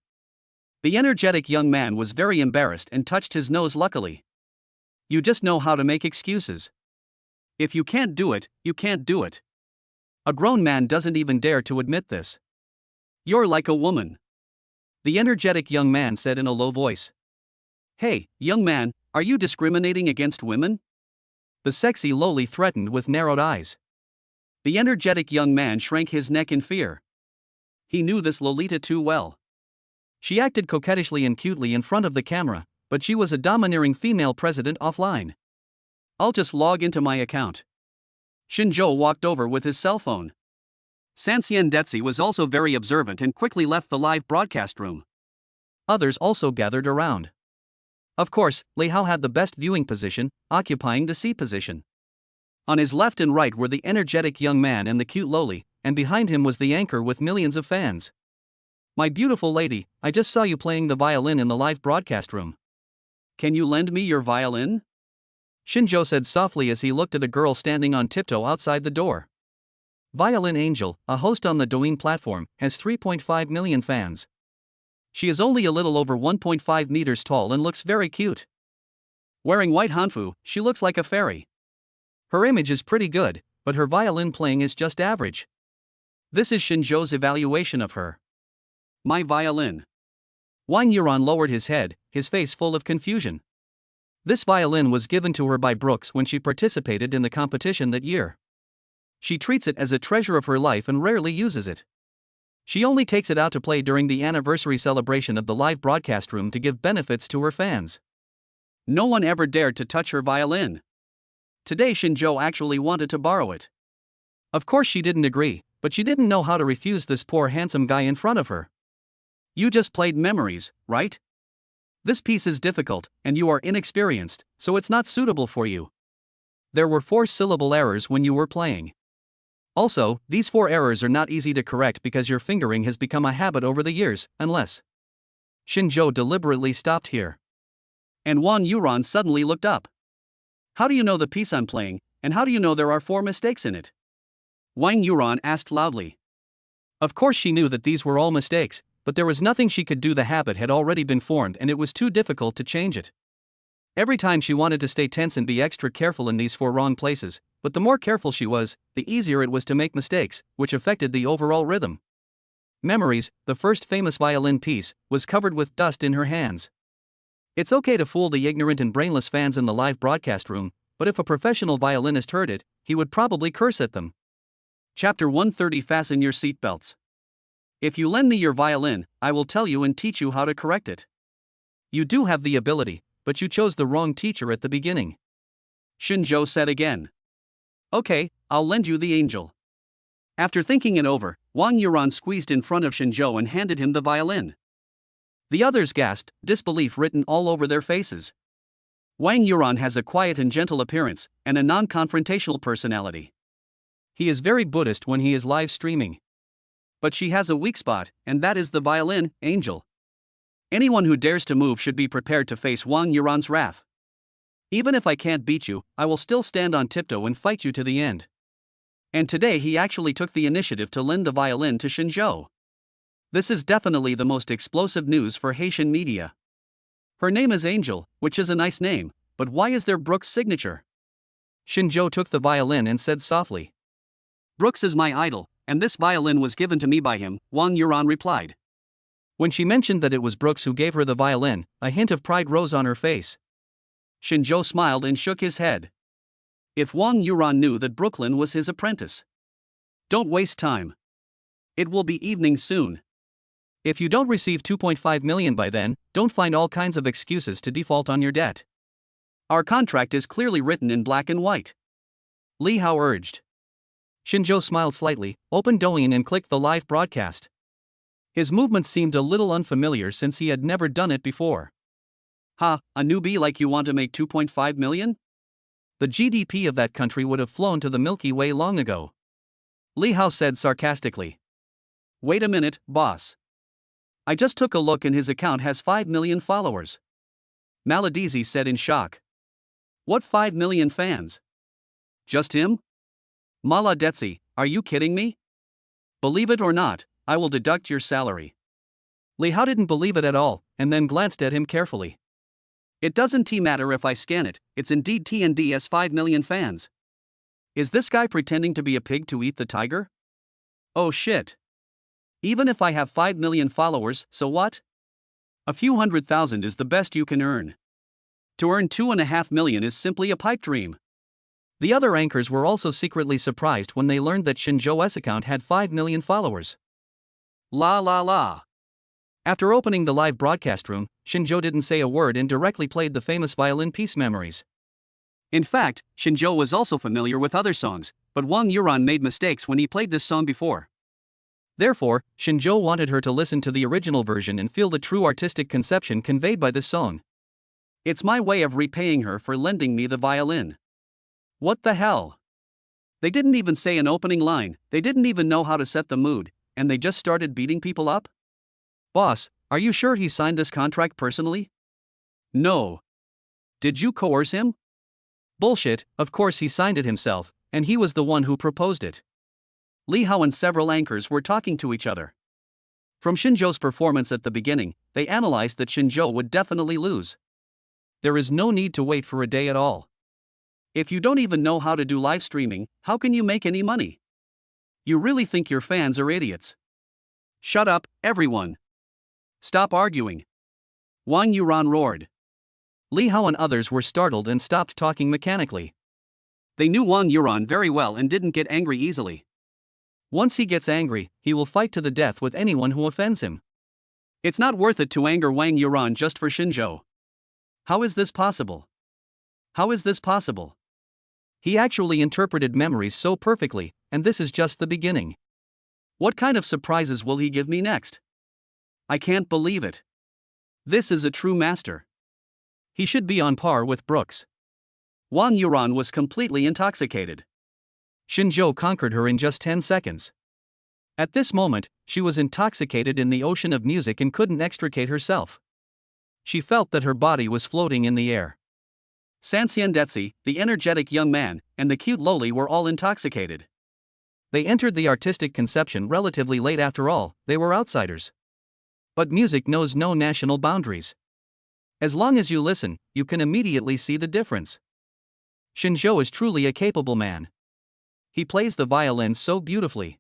B: The energetic young man was very embarrassed and touched his nose luckily. You just know how to make excuses. If you can't do it, you can't do it. A grown man doesn't even dare to admit this. You're like a woman. The energetic young man said in a low voice. Hey, young man, are you discriminating against women?
A: The sexy loli threatened with narrowed eyes.
B: The energetic young man shrank his neck in fear. He knew this Lolita too well.
A: She acted coquettishly and cutely in front of the camera, but she was a domineering female president offline.
B: I'll just log into my account. Shinjo walked over with his cell phone. Sansian Detsi was also very observant and quickly left the live broadcast room.
A: Others also gathered around. Of course, Lei Hao had the best viewing position, occupying the C position. On his left and right were the energetic young man and the cute loli, and behind him was the anchor with millions of fans. My beautiful lady, I just saw you playing the violin in the live broadcast room.
B: Can you lend me your violin?
A: Shinjo said softly as he looked at a girl standing on tiptoe outside the door. Violin Angel, a host on the Douyin platform, has 3.5 million fans. She is only a little over 1.5 meters tall and looks very cute.
B: Wearing white hanfu, she looks like a fairy.
A: Her image is pretty good, but her violin playing is just average.
B: This is Shinjo's evaluation of her. My violin.
A: Wang Yuran lowered his head, his face full of confusion. This violin was given to her by Brooks when she participated in the competition that year. She treats it as a treasure of her life and rarely uses it. She only takes it out to play during the anniversary celebration of the live broadcast room to give benefits to her fans.
B: No one ever dared to touch her violin. Today Shinjo actually wanted to borrow it.
A: Of course she didn't agree, but she didn't know how to refuse this poor handsome guy in front of her.
B: You just played Memories, right? This piece is difficult, and you are inexperienced, so it's not suitable for you.
A: There were 4-syllable errors when you were playing. Also, these 4 errors are not easy to correct because your fingering has become a habit over the years, unless. Shinjo deliberately stopped here.
B: And Wang Yuran suddenly looked up. How do you know the piece I'm playing, and how do you know there are 4 mistakes in it? Wang Yuran asked loudly.
A: Of course she knew that these were all mistakes, but there was nothing she could do. The habit had already been formed and it was too difficult to change it. Every time she wanted to stay tense and be extra careful in these 4 wrong places, but the more careful she was, the easier it was to make mistakes, which affected the overall rhythm. Memories, the first famous violin piece, was covered with dust in her hands. It's okay to fool the ignorant and brainless fans in the live broadcast room, but if a professional violinist heard it, he would probably curse at them.
B: Chapter 130. Fasten your seatbelts. If you lend me your violin, I will tell you and teach you how to correct it.
A: You do have the ability, but you chose the wrong teacher at the beginning.
B: Shinjo said again. Okay, I'll lend you the angel. After thinking it over, Wang Yuran squeezed in front of Shinjo and handed him the violin.
A: The others gasped, disbelief written all over their faces.
B: Wang Yuran has a quiet and gentle appearance, and a non-confrontational personality.
A: He is very Buddhist when he is live streaming.
B: But she has a weak spot, and that is the violin, angel. Anyone who dares to move should be prepared to face Wang Yuran's wrath. Even if I can't beat you, I will still stand on tiptoe and fight you to the end. And today he actually took the initiative to lend the violin to Shinjo. This is definitely the most explosive news for Haitian media. Her name is Angel, which is a nice name, but why is there Brooks' signature?
A: Shinjo took the violin and said softly.
B: Brooks is my idol, and this violin was given to me by him, Wang Yuran replied.
A: When she mentioned that it was Brooks who gave her the violin, a hint of pride rose on her face.
B: Shinjo smiled and shook his head. If Wang Yuran knew that Brooklyn was his apprentice. Don't waste time. It will be evening soon.
A: If you don't receive 2.5 million by then, don't find all kinds of excuses to default on your debt.
B: Our contract is clearly written in black and white.
A: Li Hao urged. Shinjo smiled slightly, opened Douyin and clicked the live broadcast. His movements seemed a little unfamiliar since he had never done it before.
B: Ha, a newbie like you want to make 2.5 million?
A: The GDP of that country would have flown to the Milky Way long ago.
B: Li Hao said sarcastically. Wait a minute, boss. I just took a look and his account has 5 million followers. Maladisi said in shock. What 5 million fans? Just him? Maladetsi, are you kidding me? Believe it or not, I will deduct your salary.
A: Li Hao didn't believe it at all, and then glanced at him carefully.
B: It doesn't matter if I scan it, it's indeed TND as 5 million fans. Is this guy pretending to be a pig to eat the tiger? Oh shit. Even if I have 5 million followers, so what? A few 100,000 is the best you can earn. To earn 2.5 million is simply a pipe dream.
A: The other anchors were also secretly surprised when they learned that Shinjo's account had 5 million followers.
B: La la la.
A: After opening the live broadcast room, Shinjo didn't say a word and directly played the famous violin piece Memories.
B: In fact, Shinjo was also familiar with other songs, but Wang Yuran made mistakes when he played this song before.
A: Therefore, Shinjo wanted her to listen to the original version and feel the true artistic conception conveyed by this song.
B: It's my way of repaying her for lending me the violin. What the hell? They didn't even say an opening line, they didn't even know how to set the mood, and they just started beating people up?
A: Boss, are you sure he signed this contract personally?
B: No. Did you coerce him?
A: Bullshit, of course he signed it himself, and he was the one who proposed it.
B: Li Hao and several anchors were talking to each other. From Shinjo's performance at the beginning, they analyzed that Shinjo would definitely lose.
A: There is no need to wait for a day at all.
B: If you don't even know how to do live streaming, how can you make any money? You really think your fans are idiots? Shut up, everyone. Stop arguing. Wang Yuran roared.
A: Li Hao and others were startled and stopped talking mechanically.
B: They knew Wang Yuran very well and didn't get angry easily.
A: Once he gets angry, he will fight to the death with anyone who offends him.
B: It's not worth it to anger Wang Yuran just for Xinzhou.
A: How is this possible? How is this possible? He actually interpreted memories so perfectly, and this is just the beginning.
B: What kind of surprises will he give me next? I can't believe it. This is a true master.
A: He should be on par with Brooks.
B: Wang Yuran was completely intoxicated.
A: Xinzhou conquered her in just 10 seconds. At this moment, she was intoxicated in the ocean of music and couldn't extricate herself. She felt that her body was floating in the air.
B: Sanxian Detzi, the energetic young man, and the cute Loli were all intoxicated.
A: They entered the artistic conception relatively late after all, they were outsiders. But music knows no national boundaries. As long as you listen, you can immediately see the difference. Xinzhou is truly a capable man. He plays the violin so beautifully.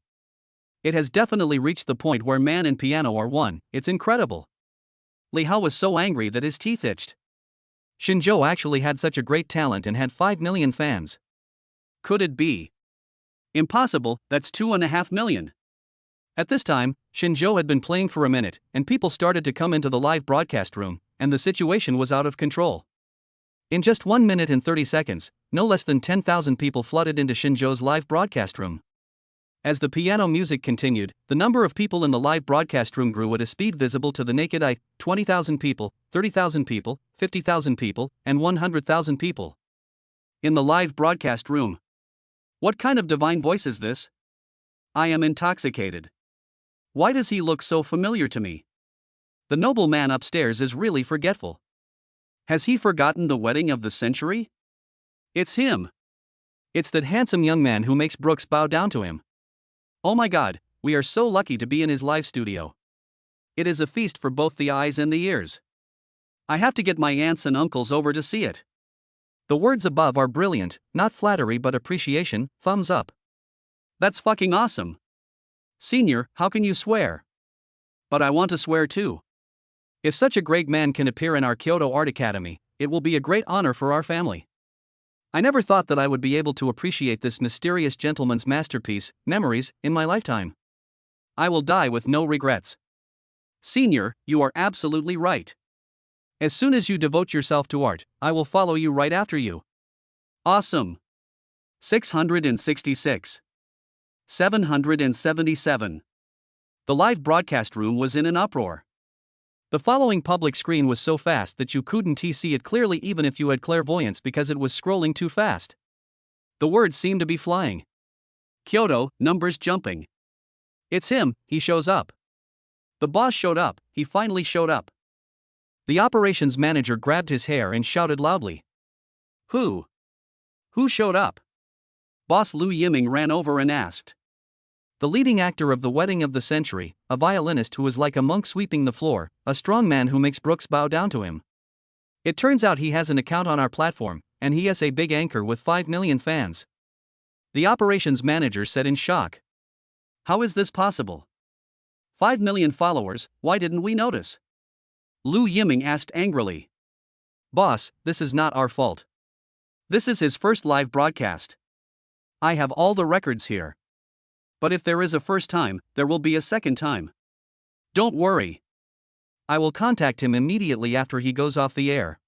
A: It has definitely reached the point where man and piano are one, it's incredible. Li Hao was so angry that his teeth itched. Xinzhou actually had such a great talent and had 5 million fans.
B: Could it be? Impossible, that's 2.5 million.
A: At this time, Xinzhou had been playing for a minute, and people started to come into the live broadcast room, and the situation was out of control. In just 1 minute and 30 seconds, no less than 10,000 people flooded into Xinzhou's live broadcast room. As the piano music continued, the number of people in the live broadcast room grew at a speed visible to the naked eye: 20,000 people, 30,000 people, 50,000 people, and 100,000 people. In the live broadcast room. What kind of divine voice is this? I am intoxicated. Why does he look so familiar to me? The noble man upstairs is really forgetful. Has he forgotten the wedding of the century? It's him. It's that handsome young man who makes Brooks bow down to him. Oh my god, we are so lucky to be in his live studio. It is a feast for both the eyes and the ears. I have to get my aunts and uncles over to see it. The words above are brilliant, not flattery but appreciation, thumbs up.
B: That's fucking awesome. Senior, how can you swear? But I want to swear too.
A: If such a great man can appear in our Kyoto Art Academy, it will be a great honor for our family. I never thought that I would be able to appreciate this mysterious gentleman's masterpiece, Memories, in my lifetime. I will die with no regrets.
B: Senior, you are absolutely right.
A: As soon as you devote yourself to art, I will follow you right after you.
B: Awesome. 666. 777. The live broadcast room was in an uproar.
A: The following public screen was so fast that you couldn't see it clearly even if you had clairvoyance because it was scrolling too fast. The words seemed to be flying.
B: Kyoto, numbers jumping.
A: It's him, he shows up.
B: The boss showed up, he finally showed up.
A: The operations manager grabbed his hair and shouted loudly.
B: Who? Who showed up? Boss Lu Yiming ran over and asked.
A: The leading actor of The Wedding of the Century, a violinist who is like a monk sweeping the floor, a strong man who makes Brooks bow down to him. It turns out he has an account on our platform, and he is a big anchor with 5 million fans. The operations manager said in shock.
B: How is this possible? 5 million followers, why didn't we notice? Lu Yiming asked angrily.
A: Boss, this is not our fault.
B: This is his first live broadcast. I have all the records here. But if there is a first time, there will be a second time. Don't worry.
A: I will contact him immediately after he goes off the air.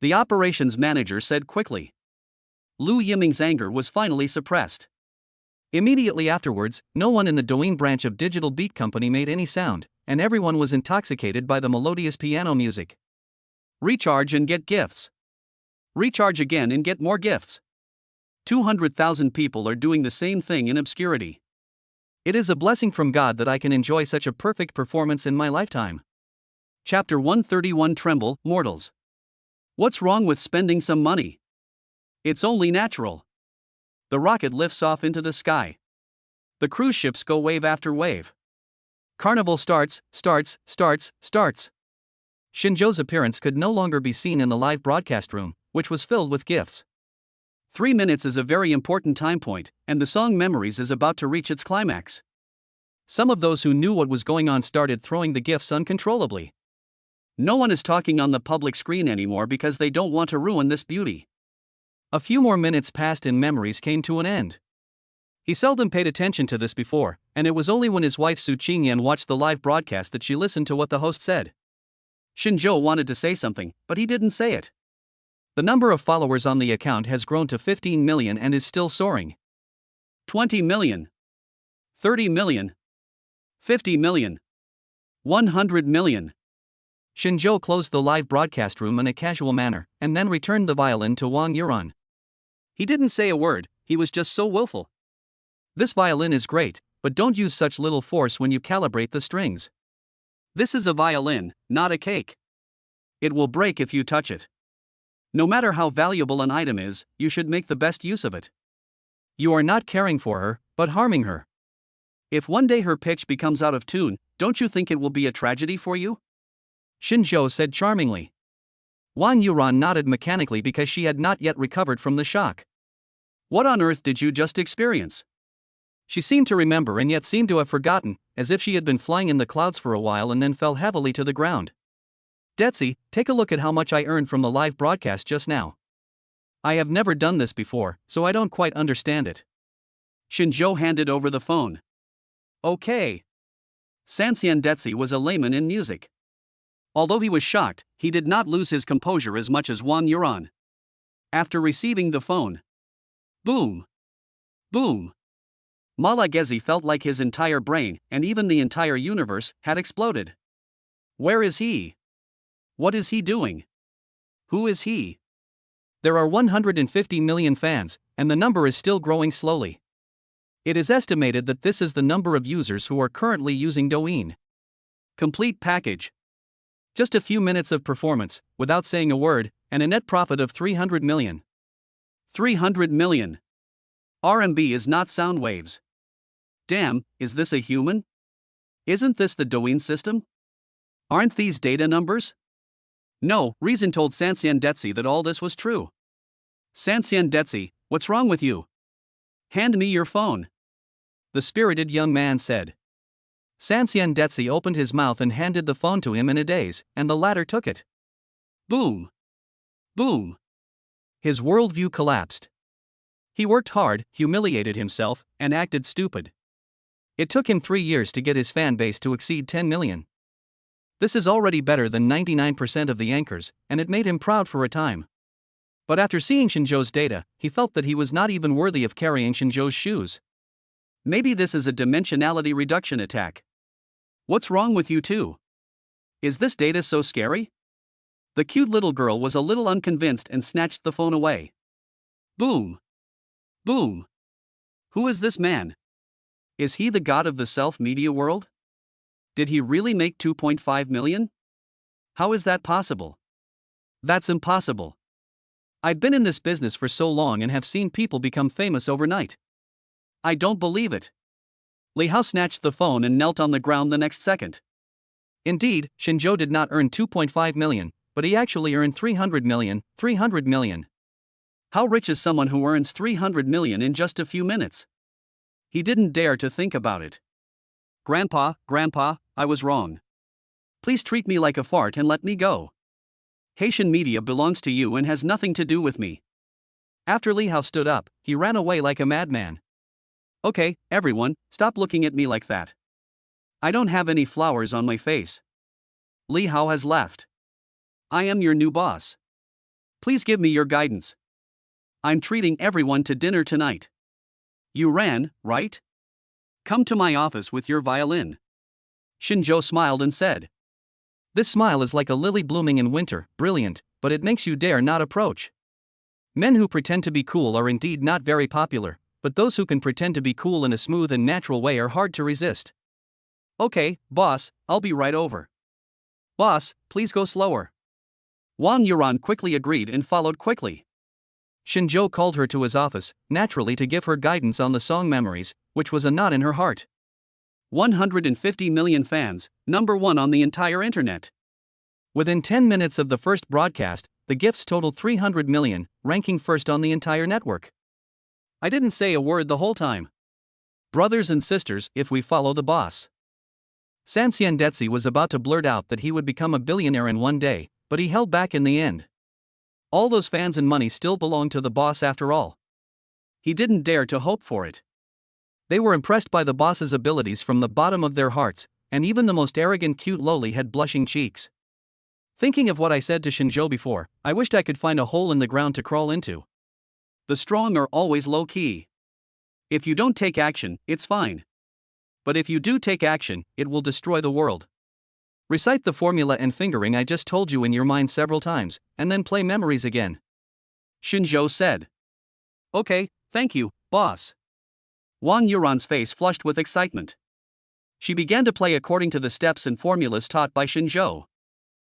B: The operations manager said quickly. Lu Yiming's anger was finally suppressed.
A: Immediately afterwards, no one in the Douyin branch of Digital Beat Company made any sound, and everyone was intoxicated by the melodious piano music.
B: Recharge and get gifts. Recharge again and get more gifts. 200,000 people are doing the same thing in obscurity.
A: It is a blessing from God that I can enjoy such a perfect performance in my lifetime.
B: Chapter 131 Tremble, Mortals. What's wrong with spending some money? It's only natural. The rocket lifts off into the sky. The cruise ships go wave after wave.
A: Carnival starts. Xinzhou's appearance could no longer be seen in the live broadcast room, which was filled with gifts.
B: 3 minutes is a very important time point, and the song Memories is about to reach its climax.
A: Some of those who knew what was going on started throwing the gifts uncontrollably.
B: No one is talking on the public screen anymore because they don't want to ruin this beauty.
A: A few more minutes passed and memories came to an end. He seldom paid attention to this before, and it was only when his wife Su Qingyan watched the live broadcast that she listened to what the host said.
B: Shinjo wanted to say something, but he didn't say it.
A: The number of followers on the account has grown to 15 million and is still soaring.
B: 20 million. 30 million. 50 million. 100 million.
A: Shinjo closed the live broadcast room in a casual manner, and then returned the violin to Wang Yuran.
B: He didn't say a word, he was just so willful.
A: This violin is great, but don't use such little force when you calibrate the strings.
B: This is a violin, not a cake. It will break if you touch it. No matter how valuable an item is, you should make the best use of it.
A: You are not caring for her, but harming her.
B: If one day her pitch becomes out of tune, don't you think it will be a tragedy for you?
A: Shinjo said charmingly. Wang Yuran nodded mechanically because she had not yet recovered from the shock.
B: What on earth did you just experience?
A: She seemed to remember and yet seemed to have forgotten, as if she had been flying in the clouds for a while and then fell heavily to the ground. Detsi, take a look at how much I earned from the live broadcast just now. I have never done this before, so I don't quite understand it.
B: Shinjo handed over the phone. Okay. Sanxian Detsi was a layman in music. Although he was shocked, he did not lose his composure as much as Wang Yuran. After receiving the phone. Boom. Boom. Malagezi felt like his entire brain, and even the entire universe, had exploded. Where is he? What is he doing? Who is he?
A: There are 150 million fans, and the number is still growing slowly. It is estimated that this is the number of users who are currently using Douyin.
B: Complete package.
A: Just a few minutes of performance, without saying a word, and a net profit of 300 million.
B: 300 million. RMB is not sound waves. Damn, is this a human? Isn't this the Douyin system? Aren't these data numbers? No, Reason told Sanxian Detsi that all this was true. Sanxian Detsi, what's wrong with you? Hand me your phone.
A: The spirited young man said. Sanxian Detsi opened his mouth and handed the phone to him in a daze, and the latter took it.
B: Boom. Boom.
A: His worldview collapsed. He worked hard, humiliated himself, and acted stupid. It took him 3 years to get his fan base to exceed 10 million. This is already better than 99% of the anchors, and it made him proud for a time. But after seeing Shinjo's data, he felt that he was not even worthy of carrying Shinjo's shoes.
B: Maybe this is a dimensionality reduction attack. What's wrong with you two? Is this data so scary? The cute little girl was a little unconvinced and snatched the phone away. Boom. Boom. Who is this man? Is he the god of the self-media world? Did he really make 2.5 million? How is that possible? That's impossible. I've been in this business for so long and have seen people become famous overnight. I don't believe it. Li Hao snatched the phone and knelt on the ground the next second.
A: Indeed, Shinjo did not earn 2.5 million, but he actually earned 300 million, 300 million.
B: How rich is someone who earns 300 million in just a few minutes? He didn't dare to think about it. Grandpa, I was wrong. Please treat me like a fart and let me go. Haitian media belongs to you and has nothing to do with me.
A: After Li Hao stood up, he ran away like a madman.
B: Okay, everyone, stop looking at me like that. I don't have any flowers on my face. Li Hao has left. I am your new boss. Please give me your guidance. I'm treating everyone to dinner tonight. You ran, right? Come to my office with your violin. Shinjo smiled and said.
A: This smile is like a lily blooming in winter, brilliant, but it makes you dare not approach. Men who pretend to be cool are indeed not very popular, but those who can pretend to be cool in a smooth and natural way are hard to resist.
B: Okay, boss, I'll be right over. Boss, please go slower. Wang Yuran quickly agreed and followed quickly.
A: Shinjo called her to his office, naturally to give her guidance on the song Memories, which was a knot in her heart.
B: 150 million fans, #1 on the entire internet.
A: Within 10 minutes of the first broadcast, the gifts totaled 300 million, ranking first on the entire network.
B: I didn't say a word the whole time. Brothers and sisters, if we follow the boss.
A: Sanxian Detsi was about to blurt out that he would become a billionaire in one day, but he held back in the end. All those fans and money still belonged to the boss after all. He didn't dare to hope for it. They were impressed by the boss's abilities from the bottom of their hearts, and even the most arrogant cute loli had blushing cheeks. Thinking of what I said to Shinjo before, I wished I could find a hole in the ground to crawl into. The strong are always low-key. If you don't take action, it's fine. But if you do take action, it will destroy the world. Recite the formula and fingering I just told you in your mind several times, and then play memories again. Shinjo said. Okay, thank you, boss. Wang Yuran's face flushed with excitement. She began to play according to the steps and formulas taught by Shinjo.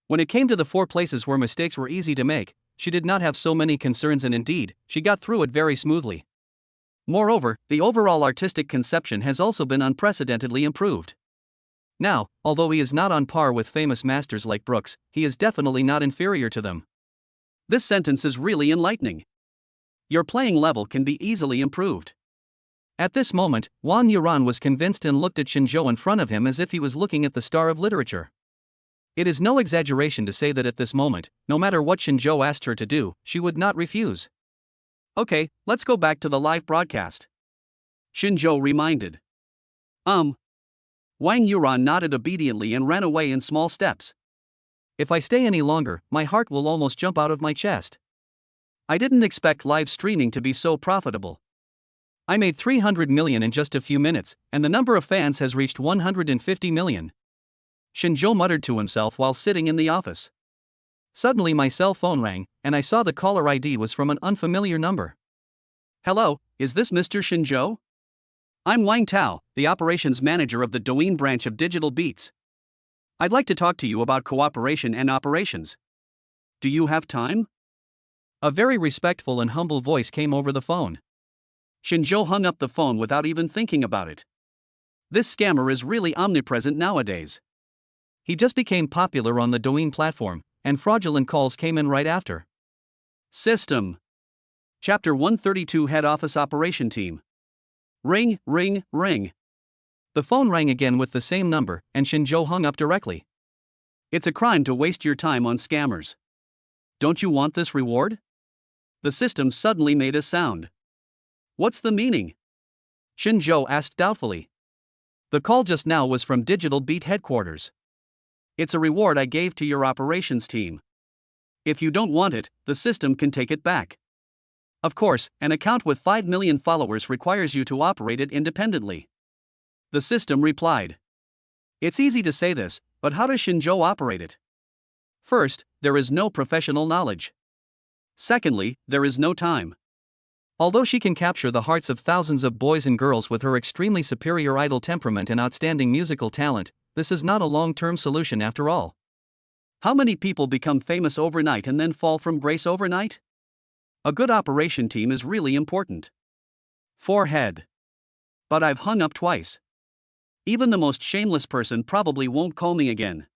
A: When it came to the 4 places where mistakes were easy to make, she did not have so many concerns, and indeed, she got through it very smoothly. Moreover, the overall artistic conception has also been unprecedentedly improved. Now, although he is not on par with famous masters like Brooks, he is definitely not inferior to them. This sentence is really enlightening. Your playing level can be easily improved. At this moment, Wang Yuran was convinced and looked at Shinjo in front of him as if he was looking at the star of literature. It is no exaggeration to say that at this moment, no matter what Shinjo asked her to do, she would not refuse. Okay, let's go back to the live broadcast. Shinjo reminded. Wang Yuran nodded obediently and ran away in small steps. If I stay any longer, my heart will almost jump out of my chest. I didn't expect live streaming to be so profitable. I made 300 million in just a few minutes, and the number of fans has reached 150 million. Shinjo muttered to himself while sitting in the office. Suddenly my cell phone rang, and I saw the caller ID was from an unfamiliar number. Hello, is this Mr. Shinjo? I'm Wang Tao, the operations manager of the Douyin branch of Digital Beats. I'd like to talk to you about cooperation and operations. Do you have time? A very respectful and humble voice came over the phone. Shinjo hung up the phone without even thinking about it. This scammer is really omnipresent nowadays. He just became popular on the Douyin platform, and fraudulent calls came in right after. System. Chapter 132 Head Office Operation Team. Ring, ring, ring. The phone rang again with the same number, and Shinjo hung up directly. It's a crime to waste your time on scammers. Don't you want this reward? The system suddenly made a sound. What's the meaning? Shinjo asked doubtfully. The call just now was from Digital Beat headquarters. It's a reward I gave to your operations team. If you don't want it, the system can take it back. Of course, an account with 5 million followers requires you to operate it independently. The system replied. It's easy to say this, but how does Shinjo operate it? First, there is no professional knowledge. Secondly, there is no time. Although she can capture the hearts of thousands of boys and girls with her extremely superior idol temperament and outstanding musical talent, this is not a long-term solution after all. How many people become famous overnight and then fall from grace overnight? A good operation team is really important. Forehead. But I've hung up twice. Even the most shameless person probably won't call me again.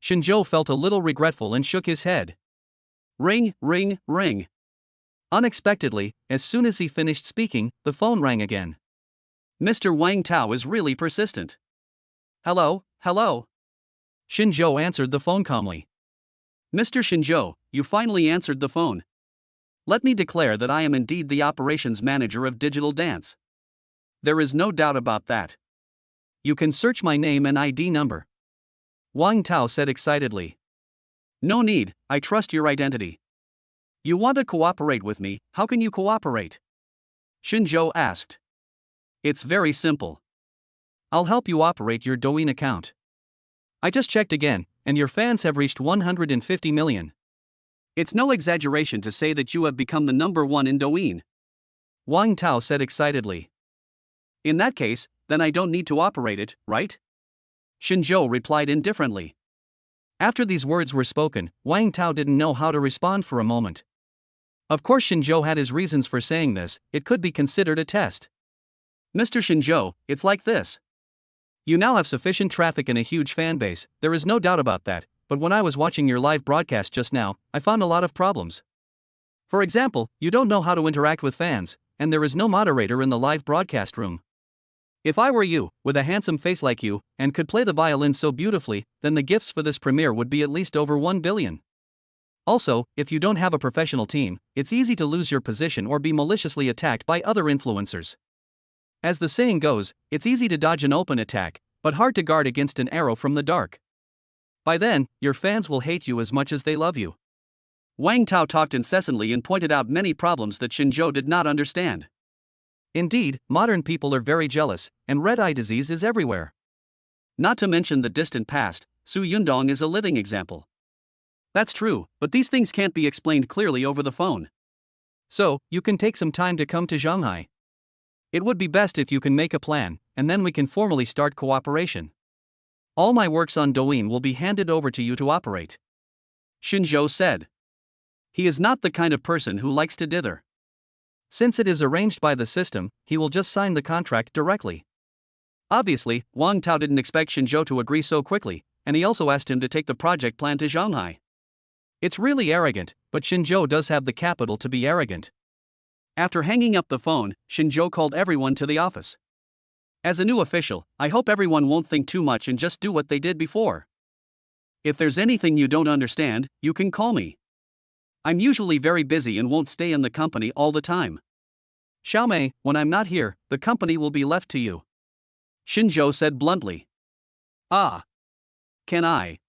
A: Shinjo felt a little regretful and shook his head. Ring, ring, ring. Unexpectedly, as soon as he finished speaking, the phone rang again. Mr. Wang Tao is really persistent. Hello, hello. Shinjo answered the phone calmly. Mr. Shinjo, you finally answered the phone. Let me declare that I am indeed the operations manager of Digital Dance. There is no doubt about that. You can search my name and ID number. Wang Tao said excitedly. No need, I trust your identity. You want to cooperate with me, how can you cooperate? Shinjo asked. It's very simple. I'll help you operate your Douyin account. I just checked again, and your fans have reached 150 million. It's no exaggeration to say that you have become the number one in Douyin. Wang Tao said excitedly. In that case, then I don't need to operate it, right? Shinjo replied indifferently. After these words were spoken, Wang Tao didn't know how to respond for a moment. Of course Shinjo had his reasons for saying this, it could be considered a test. Mr. Shinjo, it's like this. You now have sufficient traffic and a huge fan base, there is no doubt about that, but when I was watching your live broadcast just now, I found a lot of problems. For example, you don't know how to interact with fans, and there is no moderator in the live broadcast room.
B: If I were you, with a handsome face like you, and could play the violin so beautifully, then the gifts for this premiere would be at least over 1 billion. Also, if you don't have a professional team, it's easy to lose your position or be maliciously attacked by other influencers. As the saying goes, it's easy to dodge an open attack, but hard to guard against an arrow from the dark. By then, your fans will hate you as much as they love you. Wang Tao talked incessantly and pointed out many problems that Xinzhou did not understand.
A: Indeed, modern people are very jealous, and red-eye disease is everywhere.
B: Not to mention the distant past, Su Yundong is a living example. That's true, but these things can't be explained clearly over the phone.
A: So, you can take some time to come to Shanghai. It would be best if you can make a plan, and then we can formally start cooperation. All my works on Douyin will be handed over to you to operate.
B: Xinzhou said. He is not the kind of person who likes to dither.
A: Since it is arranged by the system, he will just sign the contract directly.
B: Obviously, Wang Tao didn't expect Xinzhou to agree so quickly, and he also asked him to take the project plan to Shanghai.
A: It's really arrogant, but Xinzhou does have the capital to be arrogant.
B: After hanging up the phone, Xinzhou called everyone to the office. As a new official, I hope everyone won't think too much and just do what they did before. If there's anything you don't understand, you can call me. I'm usually very busy and won't stay in the company all the time.
A: Xiaomei, when I'm not here, the company will be left to you.
B: Xinzhou said bluntly. Ah. Can I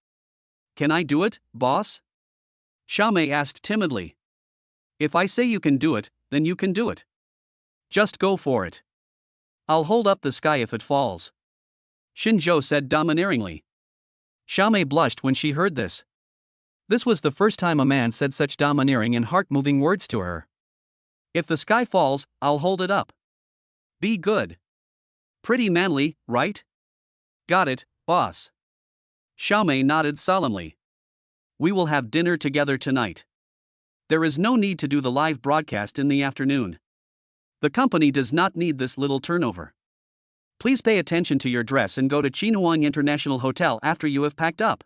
B: do it, boss? Xiaomei asked timidly. If I say you can do it, then you can do it. Just go for it. I'll hold up the sky if it falls. Xinzhou said domineeringly.
A: Xiaomei blushed when she heard this. This was the first time a man said such domineering and heart-moving words to her.
B: If the sky falls, I'll hold it up. Be good. Pretty manly, right? Got it, boss. Xiaomei nodded solemnly. We will have dinner together tonight. There is no need to do the live broadcast in the afternoon. The company does not need this little turnover. Please pay attention to your dress and go to Qinhuang International Hotel after you have packed up.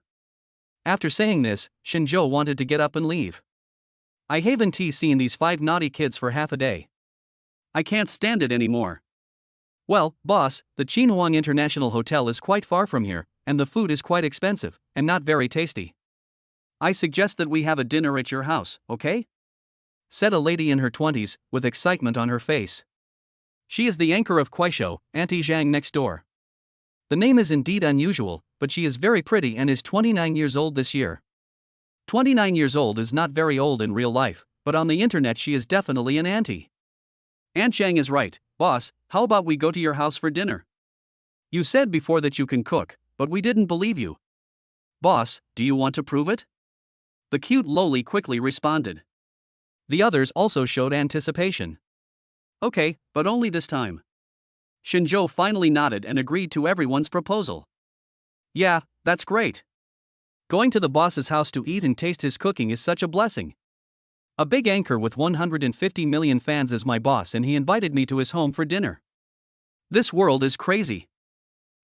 A: After saying this, Xinzhou wanted to get up and leave. I haven't seen these 5 naughty kids for half a day.
B: I can't stand it anymore.
A: Well, boss, the Qinhuang International Hotel is quite far from here, and the food is quite expensive, and not very tasty.
B: I suggest that we have a dinner at your house, okay?
A: Said a lady in her 20s, with excitement on her face. She is the anchor of Kuaishou, Auntie Zhang next door. The name is indeed unusual, but she is very pretty and is 29 years old this year. 29 years old is not very old in real life, but on the internet she is definitely an auntie.
B: Aunt Zhang is right, boss, how about we go to your house for dinner? You said before that you can cook, but we didn't believe you. Boss, do you want to prove it? The cute loli quickly responded.
A: The others also showed anticipation.
B: Okay, but only this time. Xinzhou finally nodded and agreed to everyone's proposal. Yeah, that's great.
A: Going to the boss's house to eat and taste his cooking is such a blessing. A big anchor with 150 million fans is my boss and he invited me to his home for dinner.
B: This world is crazy.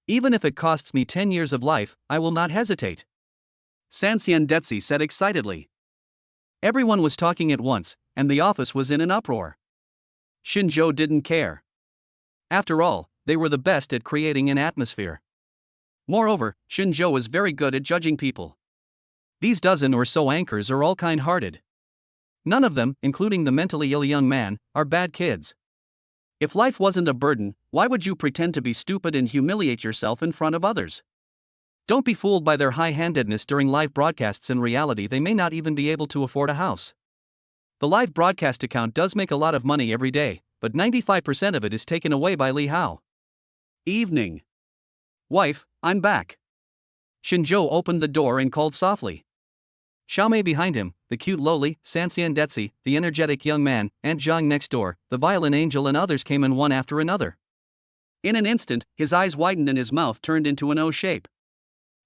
A: Even if it costs me 10 years of life, I will not hesitate.
B: Sanxian Detsi said excitedly. Everyone was talking at once, and the office was in an uproar. Xinzhou didn't care. After all, they were the best at creating an atmosphere. Moreover, Xinzhou was very good at judging people.
A: These dozen or so anchors are all kind-hearted. None of them, including the mentally ill young man, are bad kids.
B: If life wasn't a burden, why would you pretend to be stupid and humiliate yourself in front of others?
A: Don't be fooled by their high-handedness during live broadcasts. In reality, they may not even be able to afford a house. The live broadcast account does make a lot of money every day, but 95% of it is taken away by Li Hao.
B: Evening. Wife, I'm back. Xinzhou opened the door and called softly.
A: Xiaomei behind him, the cute loli, Sanxian Detsi, the energetic young man, Aunt Zhang next door, the violin angel and others came in one after another.
B: In an instant, his eyes widened and his mouth turned into an O shape.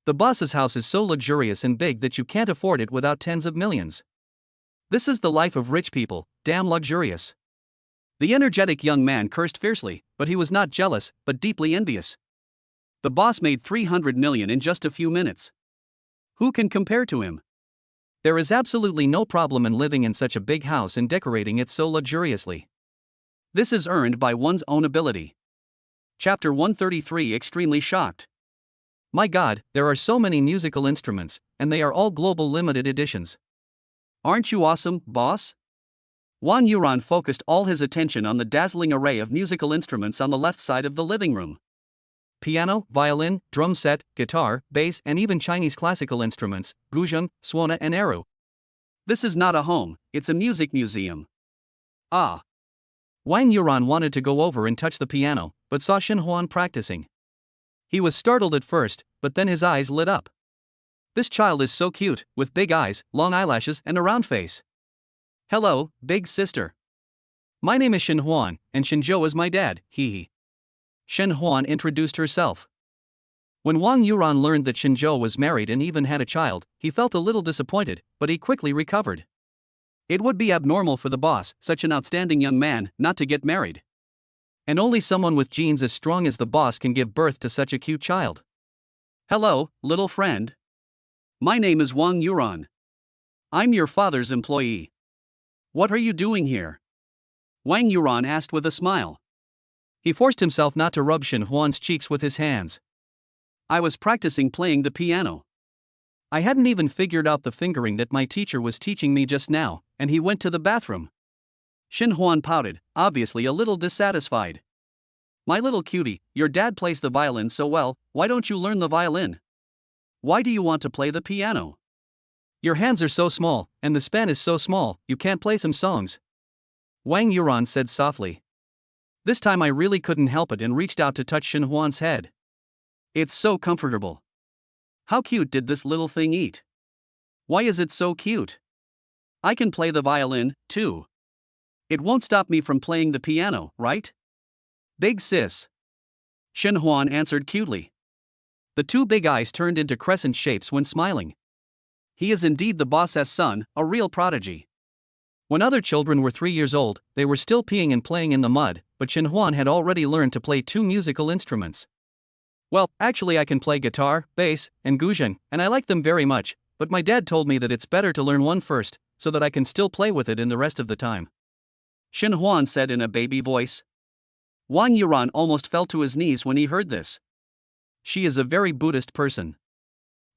A: The boss's house is so luxurious and big that you can't afford it without tens of millions. This is the life of rich people, damn luxurious.
B: The energetic young man cursed fiercely, but he was not jealous, but deeply envious. The boss made 300 million in just a few minutes. Who can compare to him?
A: There is absolutely no problem in living in such a big house and decorating it so luxuriously.
B: This is earned by one's own ability. Chapter 133 Extremely shocked.
A: My god, there are so many musical instruments, and they are all global limited editions.
B: Aren't you awesome, boss? Wang Yuran focused all his attention on the dazzling array of musical instruments on the left side of the living room.
A: Piano, violin, drum set, guitar, bass, and even Chinese classical instruments, guzheng, suona, and eru.
B: This is not a home, it's a music museum. Ah.
A: Wang Yuran wanted to go over and touch the piano, but saw Shen Huan practicing. He was startled at first, but then his eyes lit up. This child is so cute, with big eyes, long eyelashes, and a round face.
B: Hello, big sister.
A: My name is Shen Huan, and Shenzhou is my dad, hee. Shen Huan introduced herself. When Wang Yuran learned that Shenzhou was married and even had a child, he felt a little disappointed, but he quickly recovered.
B: It would be abnormal for the boss, such an outstanding young man, not to get married.
A: And only someone with genes as strong as the boss can give birth to such a cute child.
B: Hello, little friend. My name is Wang Yuran. I'm your father's employee. What are you doing here? Wang Yuran asked with a smile.
A: He forced himself not to rub Shen Huan's cheeks with his hands.
B: I was practicing playing the piano.
A: I hadn't even figured out the fingering that my teacher was teaching me just now, and he went to the bathroom.
B: Shen Huan pouted, obviously a little dissatisfied. My little cutie, your dad plays the violin so well, why don't you learn the violin? Why do you want to play the piano?
A: Your hands are so small, and the span is so small, you can't play some songs. Wang Yuran said softly. This time I really couldn't help it and reached out to touch Shen Huan's head.
B: It's so comfortable. How cute did this little thing eat? Why is it so cute? I can play the violin, too. It won't stop me from playing the piano, right? Big sis. Shen Huan answered cutely.
A: The two big eyes turned into crescent shapes when smiling.
B: He is indeed the boss's son, a real prodigy.
A: When other children were 3 years old, they were still peeing and playing in the mud, but Shen Huan had already learned to play 2 musical instruments. Well, actually I can play guitar, bass, and guzheng, and I like them very much, but my dad told me that it's better to learn one first, so that I can still play with it in the rest of the time.
B: Shen Huan said in a baby voice. Wang Yuran almost fell to his knees when he heard this.
A: She is a very Buddhist person.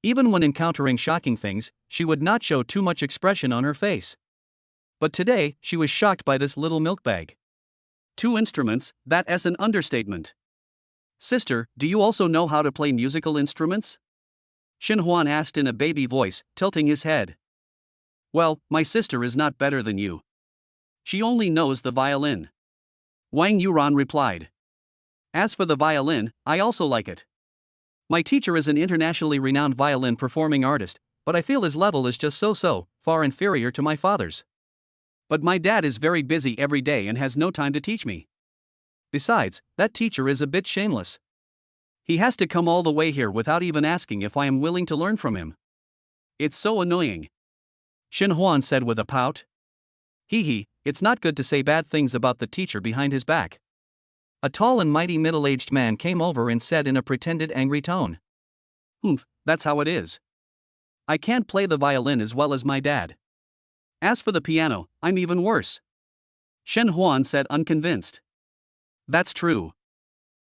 A: Even when encountering shocking things, she would not show too much expression on her face. But today, she was shocked by this little milk bag.
B: 2 instruments, that is an understatement. Sister, do you also know how to play musical instruments? Shen Huan asked in a baby voice, tilting his head. Well, my sister is not better than you. She only knows the violin. Wang Yuran replied. As for the violin, I also like it. My teacher is an internationally renowned violin performing artist, but I feel his level is just so, far inferior to my father's. But my dad is very busy every day and has no time to teach me. Besides, that teacher is a bit shameless. He has to come all the way here without even asking if I am willing to learn from him. It's so annoying.
A: Shen Huan said with a pout. It's not good to say bad things about the teacher behind his back. A tall and mighty middle-aged man came over and said in a pretended angry tone.
B: That's how it is. I can't play the violin as well as my dad. As for the piano, I'm even worse. Shen Huan said unconvinced. That's true.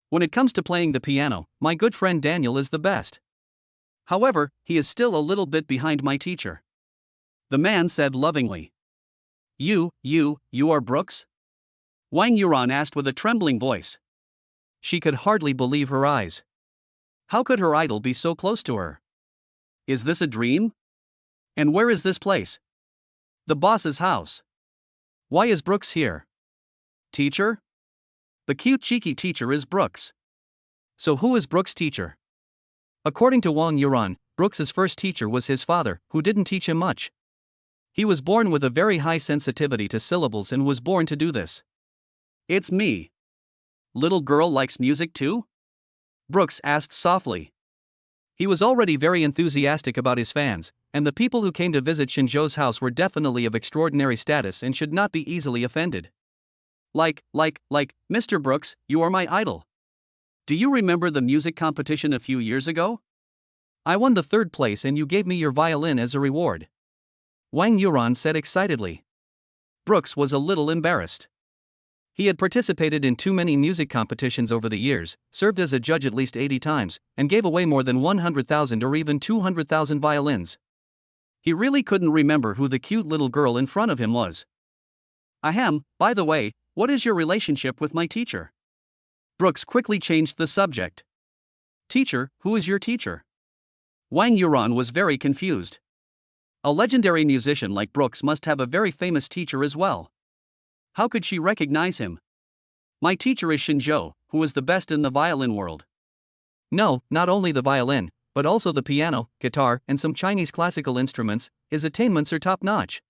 A: When it comes to playing the piano, my good friend Daniel is the best.
B: However, he is still a little bit behind my teacher. The man said lovingly. You are Brooks? Wang Yuran asked with a trembling voice.
A: She could hardly believe her eyes.
B: How could her idol be so close to her? Is this a dream? And where is this place? The boss's house.
A: Why is Brooks here?
B: Teacher? The cute cheeky teacher is Brooks.
A: So who is Brooks' teacher? According to Wang Yuran, Brooks's first teacher was his father, who didn't teach him much. He was born with a very high sensitivity to syllables and was born to do this.
B: It's me. Little girl likes music too? Brooks asked softly.
A: He was already very enthusiastic about his fans, and the people who came to visit Shenzhou's house were definitely of extraordinary status and should not be easily offended.
B: Like, Mr. Brooks, you are my idol. Do you remember the music competition a few years ago?
A: I won the 3rd place and you gave me your violin as a reward. Wang Yuran said excitedly.
B: Brooks was a little embarrassed.
A: He had participated in too many music competitions over the years, served as a judge at least 80 times, and gave away more than 100,000 or even 200,000 violins. He really couldn't remember who the cute little girl in front of him was. Ahem, by the way, what is your relationship with my teacher? Brooks quickly changed the subject. Teacher, who is your teacher? Wang Yuran was very confused. A legendary musician like Brooks must have a very famous teacher as well. How could she recognize him? My teacher is Shinjo, who is the best in the violin world. No, not only the violin, but also the piano, guitar, and some Chinese classical instruments. His attainments are top-notch.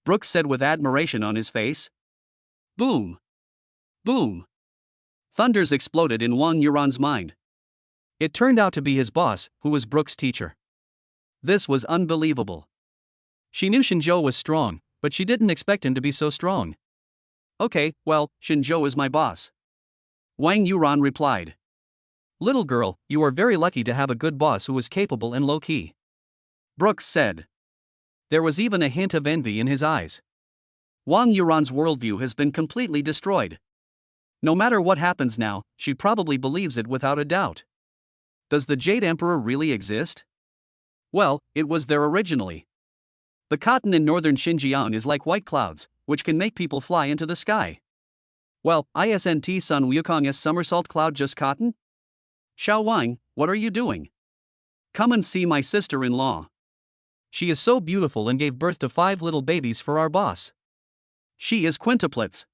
A: Brooks said with admiration on his face. Boom! Boom! Thunders exploded in Wang Yuran's mind. It turned out to be his boss, who was Brooks' teacher. This was unbelievable. She knew Shinjo was strong, but she didn't expect him to be so strong. Okay, well, Shinjo is my boss. Wang Yuran replied. Little girl, you are very lucky to have a good boss who is capable and low-key. Brooks said. There was even a hint of envy in his eyes. Wang Yuran's worldview has been completely destroyed. No matter what happens now, she probably believes it without a doubt. Does the Jade Emperor really exist? Well, it was there originally. The cotton in northern Xinjiang is like white clouds, which can make people fly into the sky. Well, isn't Sun Wukong's somersault cloud just cotton? Xiao Wang, what are you doing? Come and see my sister-in-law. She is so beautiful and gave birth to 5 little babies for our boss. She is quintuplets.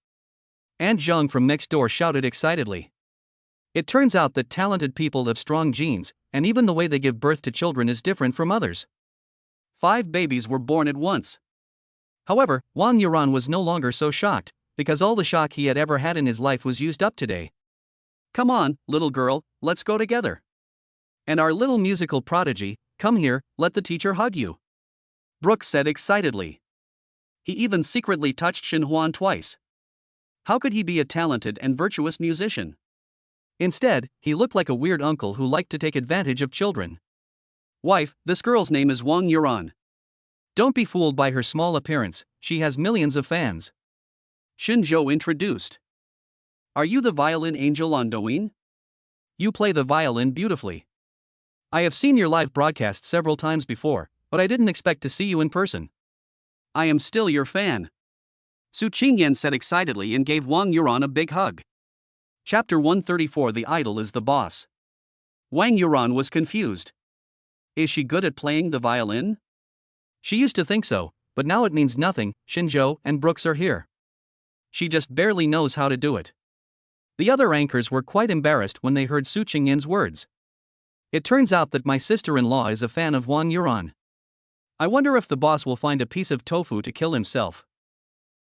A: Aunt Zhang from next door shouted excitedly. It turns out that talented people have strong genes, and even the way they give birth to children is different from others. 5 babies were born at once. However, Wang Yuran was no longer so shocked, because all the shock he had ever had in his life was used up today. Come on, little girl, let's go together. And our little musical prodigy, come here, let the teacher hug you. Brooks said excitedly. He even secretly touched Shin Huan twice. How could he be a talented and virtuous musician? Instead, he looked like a weird uncle who liked to take advantage of children. Wife, this girl's name is Wang Yuran. Don't be fooled by her small appearance, she has millions of fans. Shinjo introduced. Are you the violin angel on Douyin? You play the violin beautifully. I have seen your live broadcast several times before, but I didn't expect to see you in person. I am still your fan. Su Qingyan said excitedly and gave Wang Yuran a big hug. Chapter 134. The idol is the boss. Wang Yuran was confused. Is she good at playing the violin? She used to think so, but now it means nothing. Shinjo and Brooks are here. She just barely knows how to do it. The other anchors were quite embarrassed when they heard Su Qingyan's words. It turns out that my sister-in-law is a fan of Wang Yuran. I wonder if the boss will find a piece of tofu to kill himself.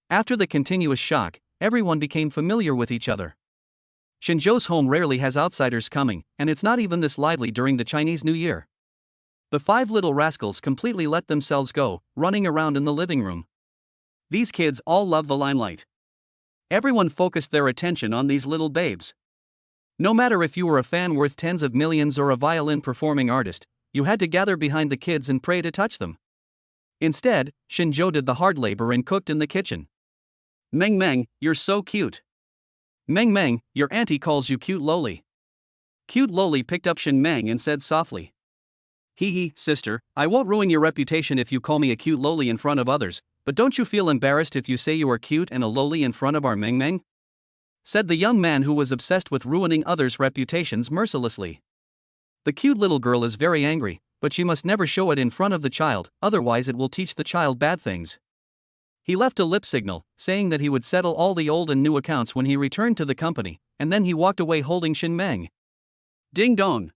A: After the continuous shock, everyone became familiar with each other. Shinjo's home rarely has outsiders coming, and it's not even this lively during the Chinese New Year. The 5 little rascals completely let themselves go, running around in the living room. These kids all love the limelight. Everyone focused their attention on these little babes. No matter if you were a fan worth tens of millions or a violin performing artist, you had to gather behind the kids and pray to touch them. Instead, Shinjo did the hard labor and cooked in the kitchen. Meng Meng, you're so cute. Meng Meng, your auntie calls you cute loli. Cute loli picked up Shin Meng and said softly. Hee hee, sister, I won't ruin your reputation if you call me a cute loli in front of others, but don't you feel embarrassed if you say you are cute and a loli in front of our Meng Meng? Said the young man who was obsessed with ruining others' reputations mercilessly. The cute little girl is very angry, but she must never show it in front of the child, otherwise it will teach the child bad things. He left a lip signal, saying that he would settle all the old and new accounts when he returned to the company, and then he walked away holding Shin Meng. Ding dong!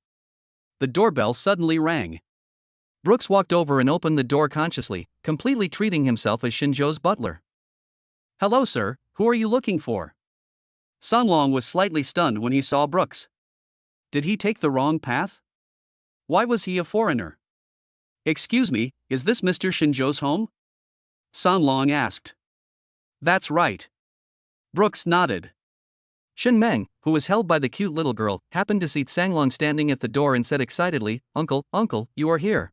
A: The doorbell suddenly rang. Brooks walked over and opened the door consciously, completely treating himself as Shinjo's butler. Hello sir, who are you looking for? Sun Long was slightly stunned when he saw Brooks. Did he take the wrong path? Why was he a foreigner? Excuse me, is this Mr. Shinjo's home? Sun Long asked. That's right. Brooks nodded. Shin Meng, who was held by the cute little girl, happened to see Sanglong standing at the door and said excitedly, Uncle, you are here.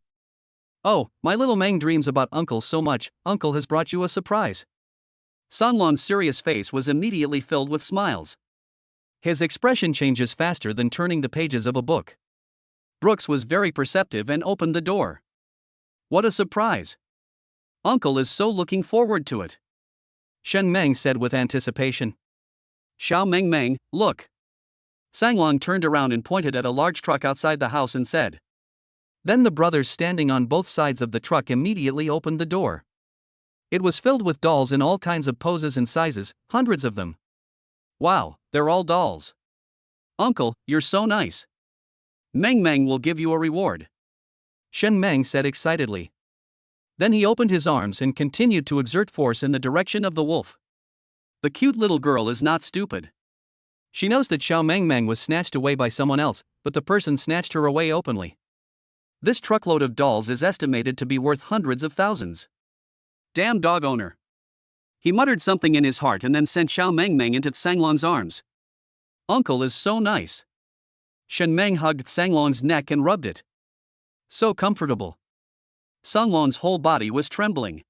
A: Oh, my little Meng dreams about Uncle so much, Uncle has brought you a surprise.
B: Sanlong's serious face was immediately filled with smiles.
A: His expression changes faster than turning the pages of a book.
B: Brooks was very perceptive and opened the door. What a surprise! Uncle is so looking forward to it.
A: Shen Meng said with anticipation.
B: Xiao Meng Meng, look. Sanglong turned around and pointed at a large truck outside the house and said.
A: Then the brothers standing on both sides of the truck immediately opened the door. It was filled with dolls in all kinds of poses and sizes, hundreds of them.
B: Wow, they're all dolls. Uncle, you're so nice. Meng Meng will give you a reward.
A: Shen Meng said excitedly. Then he opened his arms and continued to exert force in the direction of the wolf.
B: The cute little girl is not stupid.
A: She knows that Xiao Meng Meng was snatched away by someone else, but the person snatched her away openly.
B: This truckload of dolls is estimated to be worth hundreds of thousands. Damn dog owner. He muttered something in his heart and then sent Xiao Meng Meng into Sanglong's arms. Uncle is so nice.
A: Shen Meng hugged Sanglong's neck and rubbed it. So comfortable.
B: Sanglong's whole body was trembling.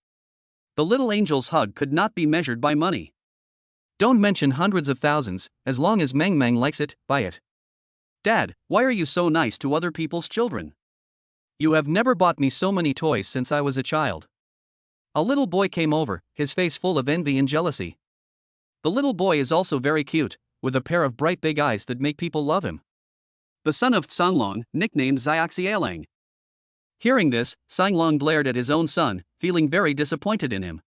B: The little angel's hug could not be measured by money.
A: Don't mention hundreds of thousands, as long as Meng Meng likes it, buy it.
B: Dad, why are you so nice to other people's children?
A: You have never bought me so many toys since I was a child. A little boy came over, his face full of envy and jealousy.
B: The little boy is also very cute, with a pair of bright big eyes that make people love him. The son of Sanglong, nicknamed Xiaoxialang. Hearing this, Sanglong glared at his own son, feeling very disappointed in him.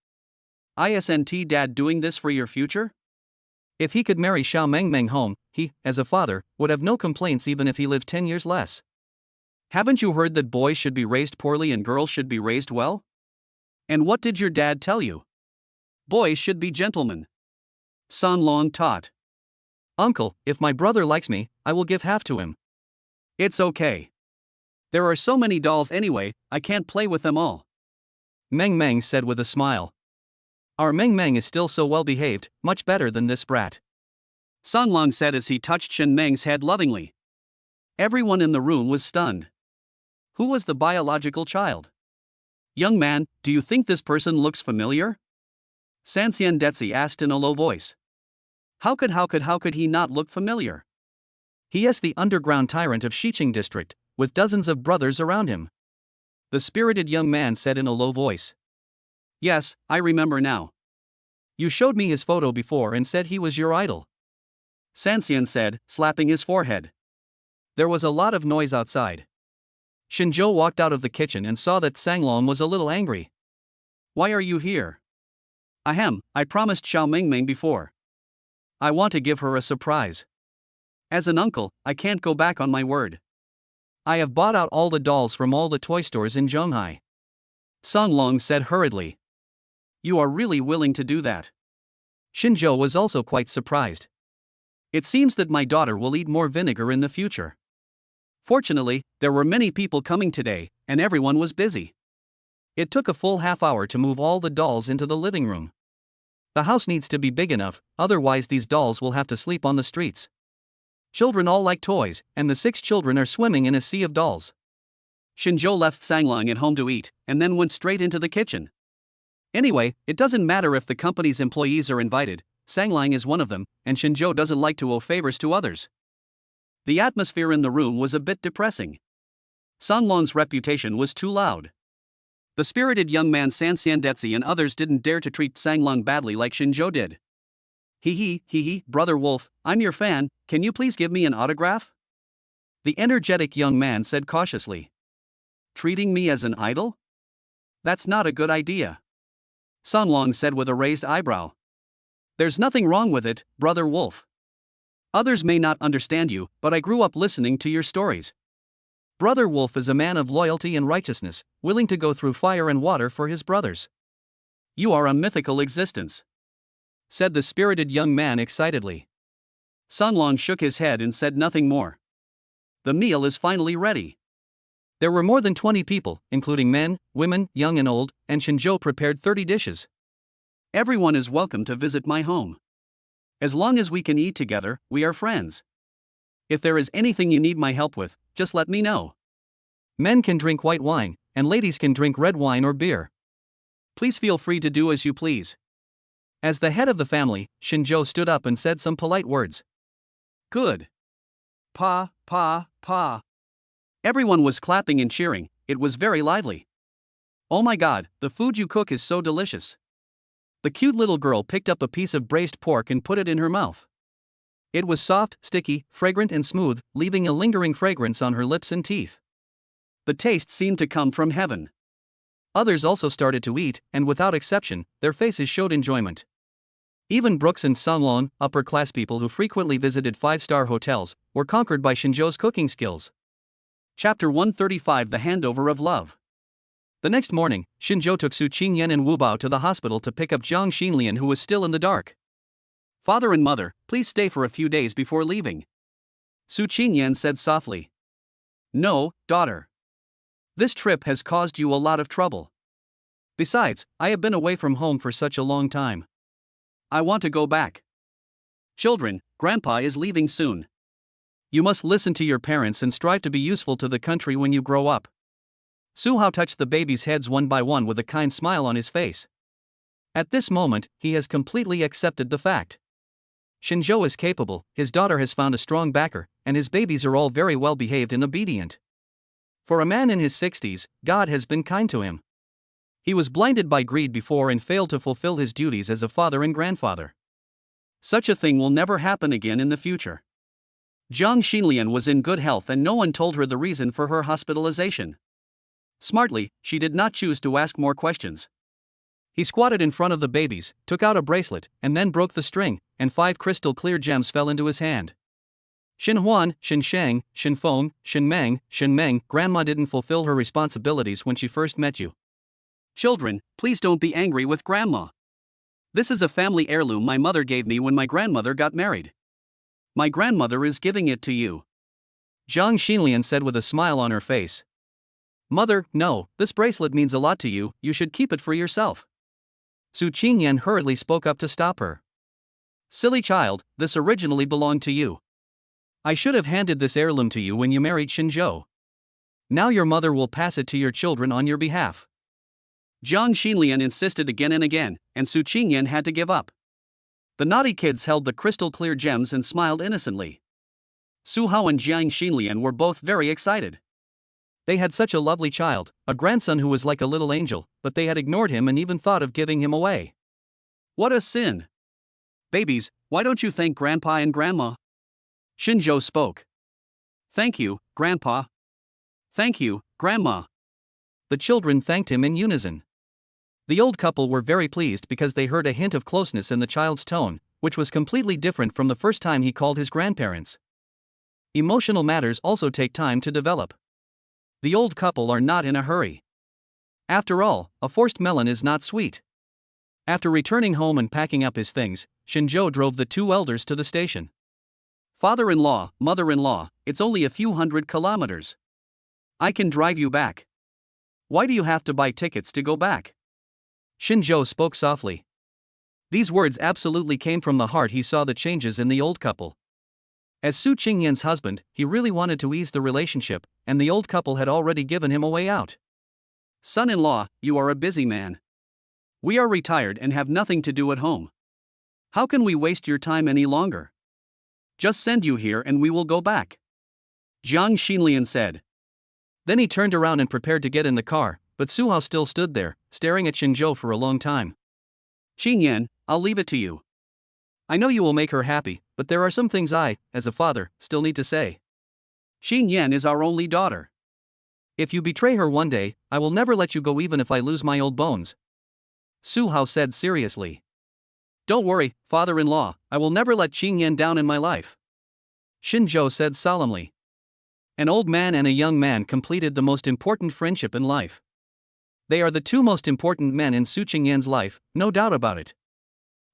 B: Isn't Dad doing this for your future?
A: If he could marry Xiao Meng Meng home, he, as a father, would have no complaints even if he lived 10 years less.
B: Haven't you heard that boys should be raised poorly and girls should be raised well? And what did your dad tell you? Boys should be gentlemen. Sanlong taught.
A: Uncle, if my brother likes me, I will give half to him.
B: It's okay. There are so many dolls anyway, I can't play with them all.
A: Meng Meng said with a smile. Our Meng Meng is still so well behaved, much better than this brat.
B: Sanlong said as he touched Shen Meng's head lovingly. Everyone in the room was stunned. Who was the biological child? Young man, do you think this person looks familiar? Sanxian Detzi asked in a low voice. How could he not look familiar?
A: He is the underground tyrant of Xiqing district, with dozens of brothers around him.
B: The spirited young man said in a low voice. Yes, I remember now.
A: You showed me his photo before and said he was your idol.
B: Sanxian said, slapping his forehead.
A: There was a lot of noise outside. Shinzhou walked out of the kitchen and saw that Sanglong was a little angry.
B: Why are you here? Ahem, I promised Xiao Meng Meng before. I want to give her a surprise. As an uncle, I can't go back on my word.
A: I have bought out all the dolls from all the toy stores in Zhonghai.
B: Sanglong said hurriedly. You are really willing to do that?
A: Shinzhou was also quite surprised.
B: It seems that my daughter will eat more vinegar in the future. Fortunately, there were many people coming today, and everyone was busy.
A: It took a full half hour to move all the dolls into the living room. The house needs to be big enough, otherwise these dolls will have to sleep on the streets. Children all like toys, and the 6 children are swimming in a sea of dolls.
B: Shinzhou left Sanglong at home to eat, and then went straight into the kitchen. Anyway, it doesn't matter if the company's employees are invited, Sanglong is one of them, and Shinzhou doesn't like to owe favors to others. The atmosphere in the room was a bit depressing. Sanglong's reputation was too loud. The spirited young man Sanxian Detzi and others didn't dare to treat Sanglong badly like Shinzhou did. Hee hee, Brother Wolf, I'm your fan, can you please give me an autograph?
A: The energetic young man said cautiously.
B: Treating me as an idol? That's not a good idea. Sanglong said with a raised eyebrow. There's nothing wrong with it, Brother Wolf. Others may not understand you, but I grew up listening to your stories.
A: Brother Wolf is a man of loyalty and righteousness, willing to go through fire and water for his brothers.
B: You are a mythical existence, said the spirited young man excitedly. Sanglong shook his head and said nothing more. The meal is finally ready.
A: There were more than 20 people, including men, women, young and old, and Shinzhou prepared 30 dishes.
B: Everyone is welcome to visit my home. As long as we can eat together, we are friends. If there is anything you need my help with, just let me know.
A: Men can drink white wine, and ladies can drink red wine or beer.
B: Please feel free to do as you please.
A: As the head of the family, Shinjo stood up and said some polite words.
B: Good. Pa, pa, pa. Everyone was clapping and cheering, it was very lively. Oh my god, the food you cook is so delicious. The cute little girl picked up a piece of braised pork and put it in her mouth. It was soft, sticky, fragrant and smooth, leaving a lingering fragrance on her lips and teeth. The taste seemed to come from heaven. Others also started to eat, and without exception, their faces showed enjoyment. Even Brooks and Sunlon, upper-class people who frequently visited five-star hotels, were conquered by Shinjo's cooking skills. Chapter 135: The Handover of Love. The next morning, Shinjo took Su Qingyan and Wu Bao to the hospital to pick up Jiang Xinlian, who was still in the dark. Father and mother, please stay for a few days before leaving. Su Qingyan said softly. No, daughter. This trip has caused you a lot of trouble. Besides, I have been away from home for such a long time. I want to go back. Children, Grandpa is leaving soon. You must listen to your parents and strive to be useful to the country when you grow up. Su Hao touched the babies' heads one by one with a kind smile on his face. At this moment, he has completely accepted the fact. Shinjo is capable, his daughter has found a strong backer, and his babies are all very well behaved and obedient. For a man in his 60s, God has been kind to him. He was blinded by greed before and failed to fulfill his duties as a father and grandfather. Such a thing will never happen again in the future. Jiang Xinlian was in good health and no one told her the reason for her hospitalization. Smartly, she did not choose to ask more questions. He squatted in front of the babies, took out a bracelet, and then broke the string, and 5 crystal-clear gems fell into his hand. Shin Huan, Shin Shang, Shin Feng, Shin Meng, Grandma didn't fulfill her responsibilities when she first met you. Children, please don't be angry with Grandma. This is a family heirloom my mother gave me when my grandmother got married. My grandmother is giving it to you. Jiang Xinlian said with a smile on her face. Mother, no, this bracelet means a lot to you, you should keep it for yourself. Su Qingyan hurriedly spoke up to stop her. Silly child, this originally belonged to you. I should have handed this heirloom to you when you married Shinjo. Now your mother will pass it to your children on your behalf. Jiang Xinlian insisted again and again, and Su Qingyan had to give up. The naughty kids held the crystal-clear gems and smiled innocently. Su Hao and Jiang Xinlian were both very excited. They had such a lovely child, a grandson who was like a little angel, but they had ignored him and even thought of giving him away. What a sin! Babies, why don't you thank Grandpa and Grandma? Shinjo spoke. Thank you, Grandpa. Thank you, Grandma. The children thanked him in unison. The old couple were very pleased because they heard a hint of closeness in the child's tone, which was completely different from the first time he called his grandparents. Emotional matters also take time to develop. The old couple are not in a hurry. After all, a forced melon is not sweet. After returning home and packing up his things, Shinjo drove the 2 elders to the station. Father-in-law, mother-in-law, it's only a few 100 kilometers. I can drive you back. Why do you have to buy tickets to go back? Shinjo spoke softly. These words absolutely came from the heart. He saw the changes in the old couple. As Su Qingyan's husband, he really wanted to ease the relationship, and the old couple had already given him a way out. Son-in-law, you are a busy man. We are retired and have nothing to do at home. How can we waste your time any longer? Just send you here and we will go back. Jiang Xinlian said. Then he turned around and prepared to get in the car, but Su Hao still stood there, staring at Shinjo for a long time. Qingyan, I'll leave it to you. I know you will make her happy, but there are some things I, as a father, still need to say. Qingyan is our only daughter. If you betray her one day, I will never let you go even if I lose my old bones. Su Hao said seriously. Don't worry, father-in-law, I will never let Qingyan down in my life. Shinjo said solemnly. An old man and a young man completed the most important friendship in life. They are the 2 most important men in Su Qingyan's life, no doubt about it.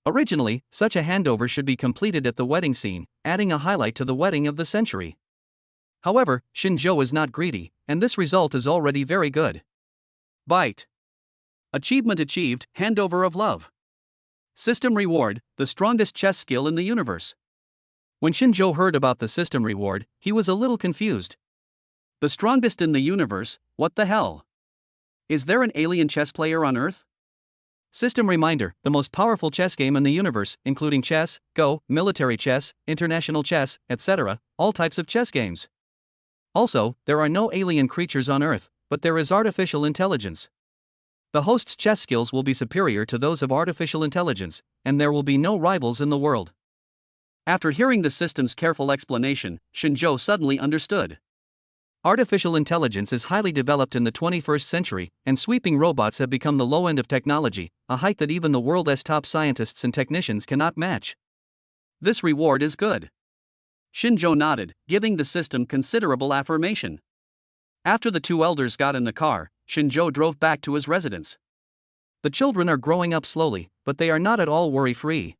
B: Originally, such a handover should be completed at the wedding scene, adding a highlight to the wedding of the century. However, Shinjo is not greedy, and this result is already very good. Bite. Achievement achieved, handover of love. System reward, the strongest chess skill in the universe. When Shinjo heard about the system reward, he was a little confused. The strongest in the universe, what the hell? Is there an alien chess player on Earth?
A: System reminder: the most powerful chess game in the universe, including chess, Go, military chess, international chess, etc., all types of chess games. Also, there are no alien creatures on Earth, but there is artificial intelligence. The host's chess skills will be superior to those of artificial intelligence, and there will be no rivals in the world. After hearing the system's careful explanation, Shinjo suddenly understood. Artificial intelligence is highly developed in the 21st century, and sweeping robots have become the low end of technology, a height that even the world's top scientists and technicians cannot match. This reward is good. Shinjo nodded, giving the system considerable affirmation. After the two elders got in the car, Shinjo drove back to his residence. The children are growing up slowly, but they are not at all worry-free.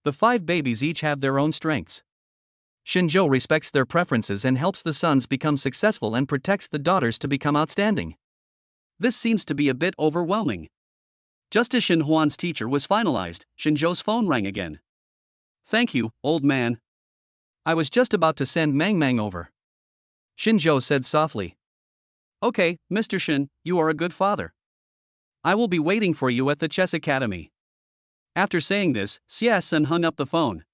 A: The 5 babies each have their own strengths. Shinjo respects their preferences and helps the sons become successful and protects the daughters to become outstanding. This seems to be a bit overwhelming. Just as Shin Huan's teacher was finalized, Shinjo's phone rang again. "Thank you, old man. I was just about to send Mang Mang over," Shinjo said softly. "Okay, Mr. Shin, you are a good father. I will be waiting for you at the chess academy." After saying this, Xia hung up the phone.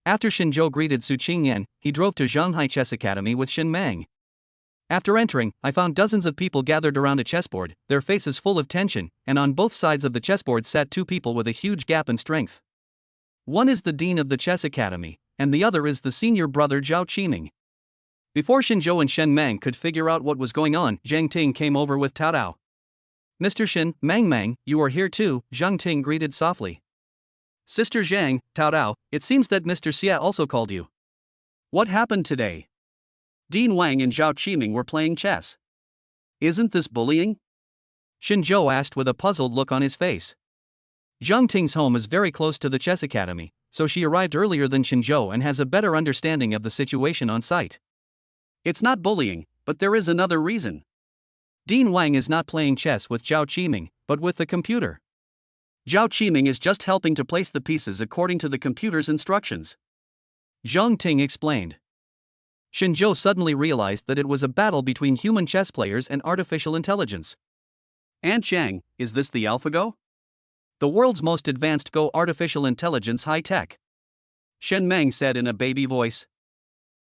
A: After Shinjo greeted Su Qingyan, he drove to Zhanghai Chess Academy with Shin Mang. After entering, I found dozens of people gathered around a chessboard, their faces full of tension, and on both sides of the chessboard sat 2 people with a huge gap in strength. One is the dean of the chess academy, and the other is the senior brother Zhao Qiming. Before Shinjo and Shen Mang could figure out what was going on, Zhang Ting came over with Tao Dao. "Mr. Shin, Mang, you are here too," Zhang Ting greeted softly. "Sister Zhang, Tao Dao, it seems that Mr. Xia also called you. What happened today?" Dean Wang and Zhao Qiming were playing chess. "Isn't this bullying?" Shinjo asked with a puzzled look on his face. Zhang Ting's home is very close to the chess academy, so she arrived earlier than Shinjo and has a better understanding of the situation on site. "It's not bullying, but there is another reason. Dean Wang is not playing chess with Zhao Qiming, but with the computer. Zhao Qiming is just helping to place the pieces according to the computer's instructions," Zhang Ting explained. Shinjo suddenly realized that it was a battle between human chess players and artificial intelligence. "Aunt Zhang, is this the AlphaGo? The world's most advanced Go artificial intelligence high-tech?" Shen Meng said in a baby voice.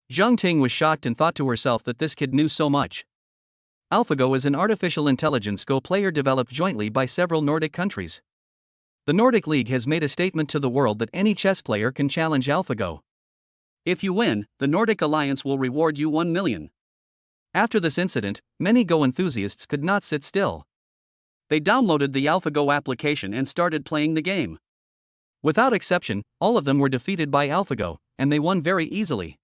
A: Zhang Ting was shocked and thought to herself that this kid knew so much. AlphaGo is an artificial intelligence Go player developed jointly by several Nordic countries. The Nordic League has made a statement to the world that any chess player can challenge AlphaGo. If you win, the Nordic Alliance will reward you 1 million. After this incident, many Go enthusiasts could not sit still. They downloaded the AlphaGo application and started playing the game. Without exception, all of them were defeated by AlphaGo, and they won very easily.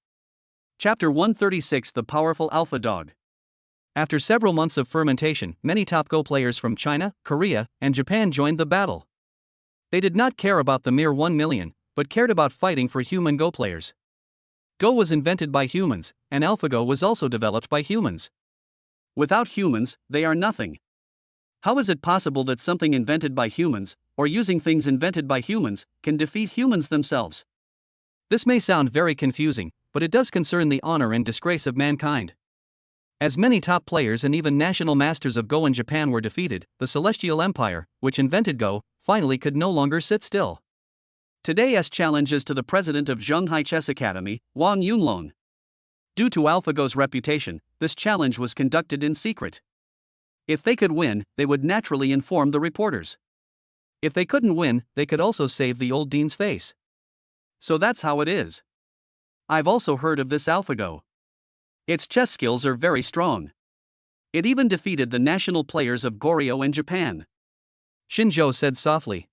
A: Chapter 136: The Powerful Alpha Dog. After several months of fermentation, many top Go players from China, Korea, and Japan joined the battle. They did not care about the mere 1 million, but cared about fighting for human Go players. Go was invented by humans, and AlphaGo was also developed by humans. Without humans, they are nothing. How is it possible that something invented by humans, or using things invented by humans, can defeat humans themselves? This may sound very confusing, but it does concern the honor and disgrace of mankind. As many top players and even national masters of Go in Japan were defeated, the Celestial Empire, which invented Go, finally could no longer sit still. Today's challenge is to the president of Zhanghai Chess Academy, Wang Yunlong. Due to AlphaGo's reputation, this challenge was conducted in secret. If they could win, they would naturally inform the reporters. If they couldn't win, they could also save the old dean's face. So that's how it is. I've also heard of this AlphaGo. Its chess skills are very strong. It even defeated the national players of Goryeo and Japan, Shinjo said softly.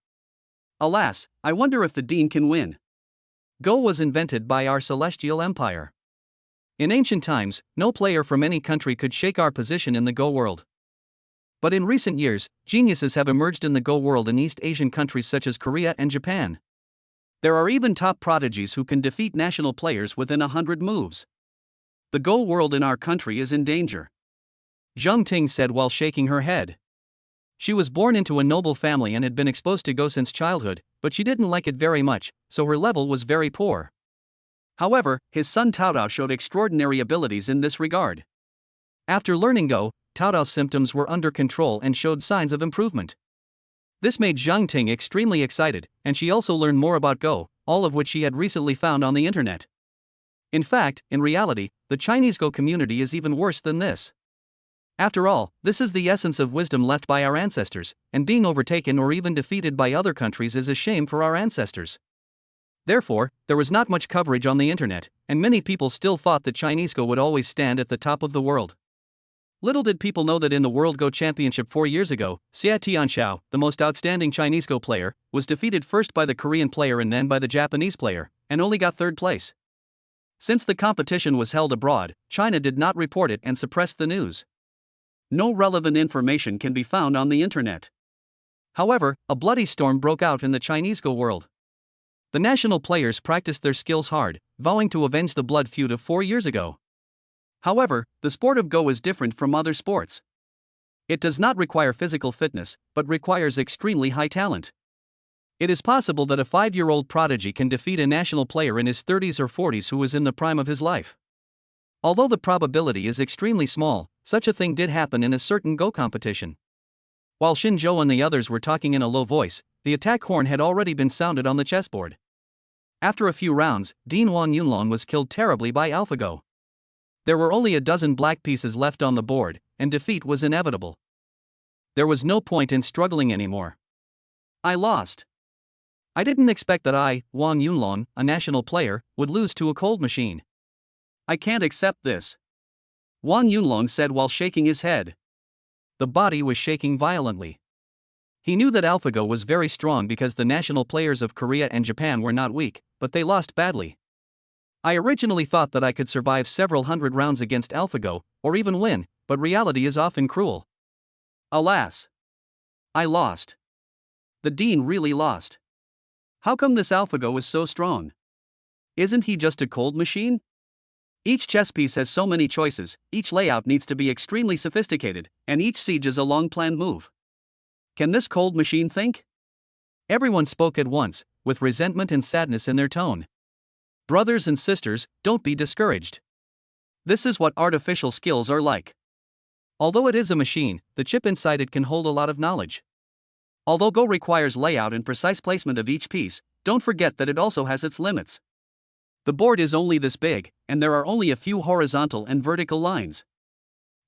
A: Alas, I wonder if the dean can win. Go was invented by our celestial empire. In ancient times, no player from any country could shake our position in the Go world. But in recent years, geniuses have emerged in the Go world in East Asian countries such as Korea and Japan. There are even top prodigies who can defeat national players within 100 moves. The Go world in our country is in danger, Zhang Ting said while shaking her head. She was born into a noble family and had been exposed to Go since childhood, but she didn't like it very much, so her level was very poor. However, his son Tao Dao showed extraordinary abilities in this regard. After learning Go, Tao Dao's symptoms were under control and showed signs of improvement. This made Zhang Ting extremely excited, and she also learned more about Go, all of which she had recently found on the internet. In fact, in reality, the Chinese Go community is even worse than this. After all, this is the essence of wisdom left by our ancestors, and being overtaken or even defeated by other countries is a shame for our ancestors. Therefore, there was not much coverage on the internet, and many people still thought that Chinese Go would always stand at the top of the world. Little did people know that in the World Go Championship 4 years ago, Xia Tianxiao, the most outstanding Chinese Go player, was defeated first by the Korean player and then by the Japanese player, and only got third place. Since the competition was held abroad, China did not report it and suppressed the news. No relevant information can be found on the internet. However, a bloody storm broke out in the Chinese Go world. The national players practiced their skills hard, vowing to avenge the blood feud of 4 years ago. However, the sport of Go is different from other sports. It does not require physical fitness, but requires extremely high talent. It is possible that a 5-year-old prodigy can defeat a national player in his 30s or 40s who is in the prime of his life. Although the probability is extremely small, such a thing did happen in a certain Go competition. While Xin Zhou and the others were talking in a low voice, the attack horn had already been sounded on the chessboard. After a few rounds, Dean Wang Yunlong was killed terribly by AlphaGo. There were only a dozen black pieces left on the board, and defeat was inevitable. There was no point in struggling anymore. I lost. I didn't expect that I, Wang Yunlong, a national player, would lose to a cold machine. I can't accept this, Wang Yunlong said while shaking his head. The body was shaking violently. He knew that AlphaGo was very strong because the national players of Korea and Japan were not weak, but they lost badly. I originally thought that I could survive several hundred rounds against AlphaGo, or even win, but reality is often cruel. Alas! I lost. The Dean really lost. How come this AlphaGo is so strong? Isn't he just a cold machine? Each chess piece has so many choices, each layout needs to be extremely sophisticated, and each siege is a long-planned move. Can this cold machine think? Everyone spoke at once, with resentment and sadness in their tone. Brothers and sisters, don't be discouraged. This is what artificial skills are like. Although it is a machine, the chip inside it can hold a lot of knowledge. Although Go requires layout and precise placement of each piece, don't forget that it also has its limits. The board is only this big, and there are only a few horizontal and vertical lines.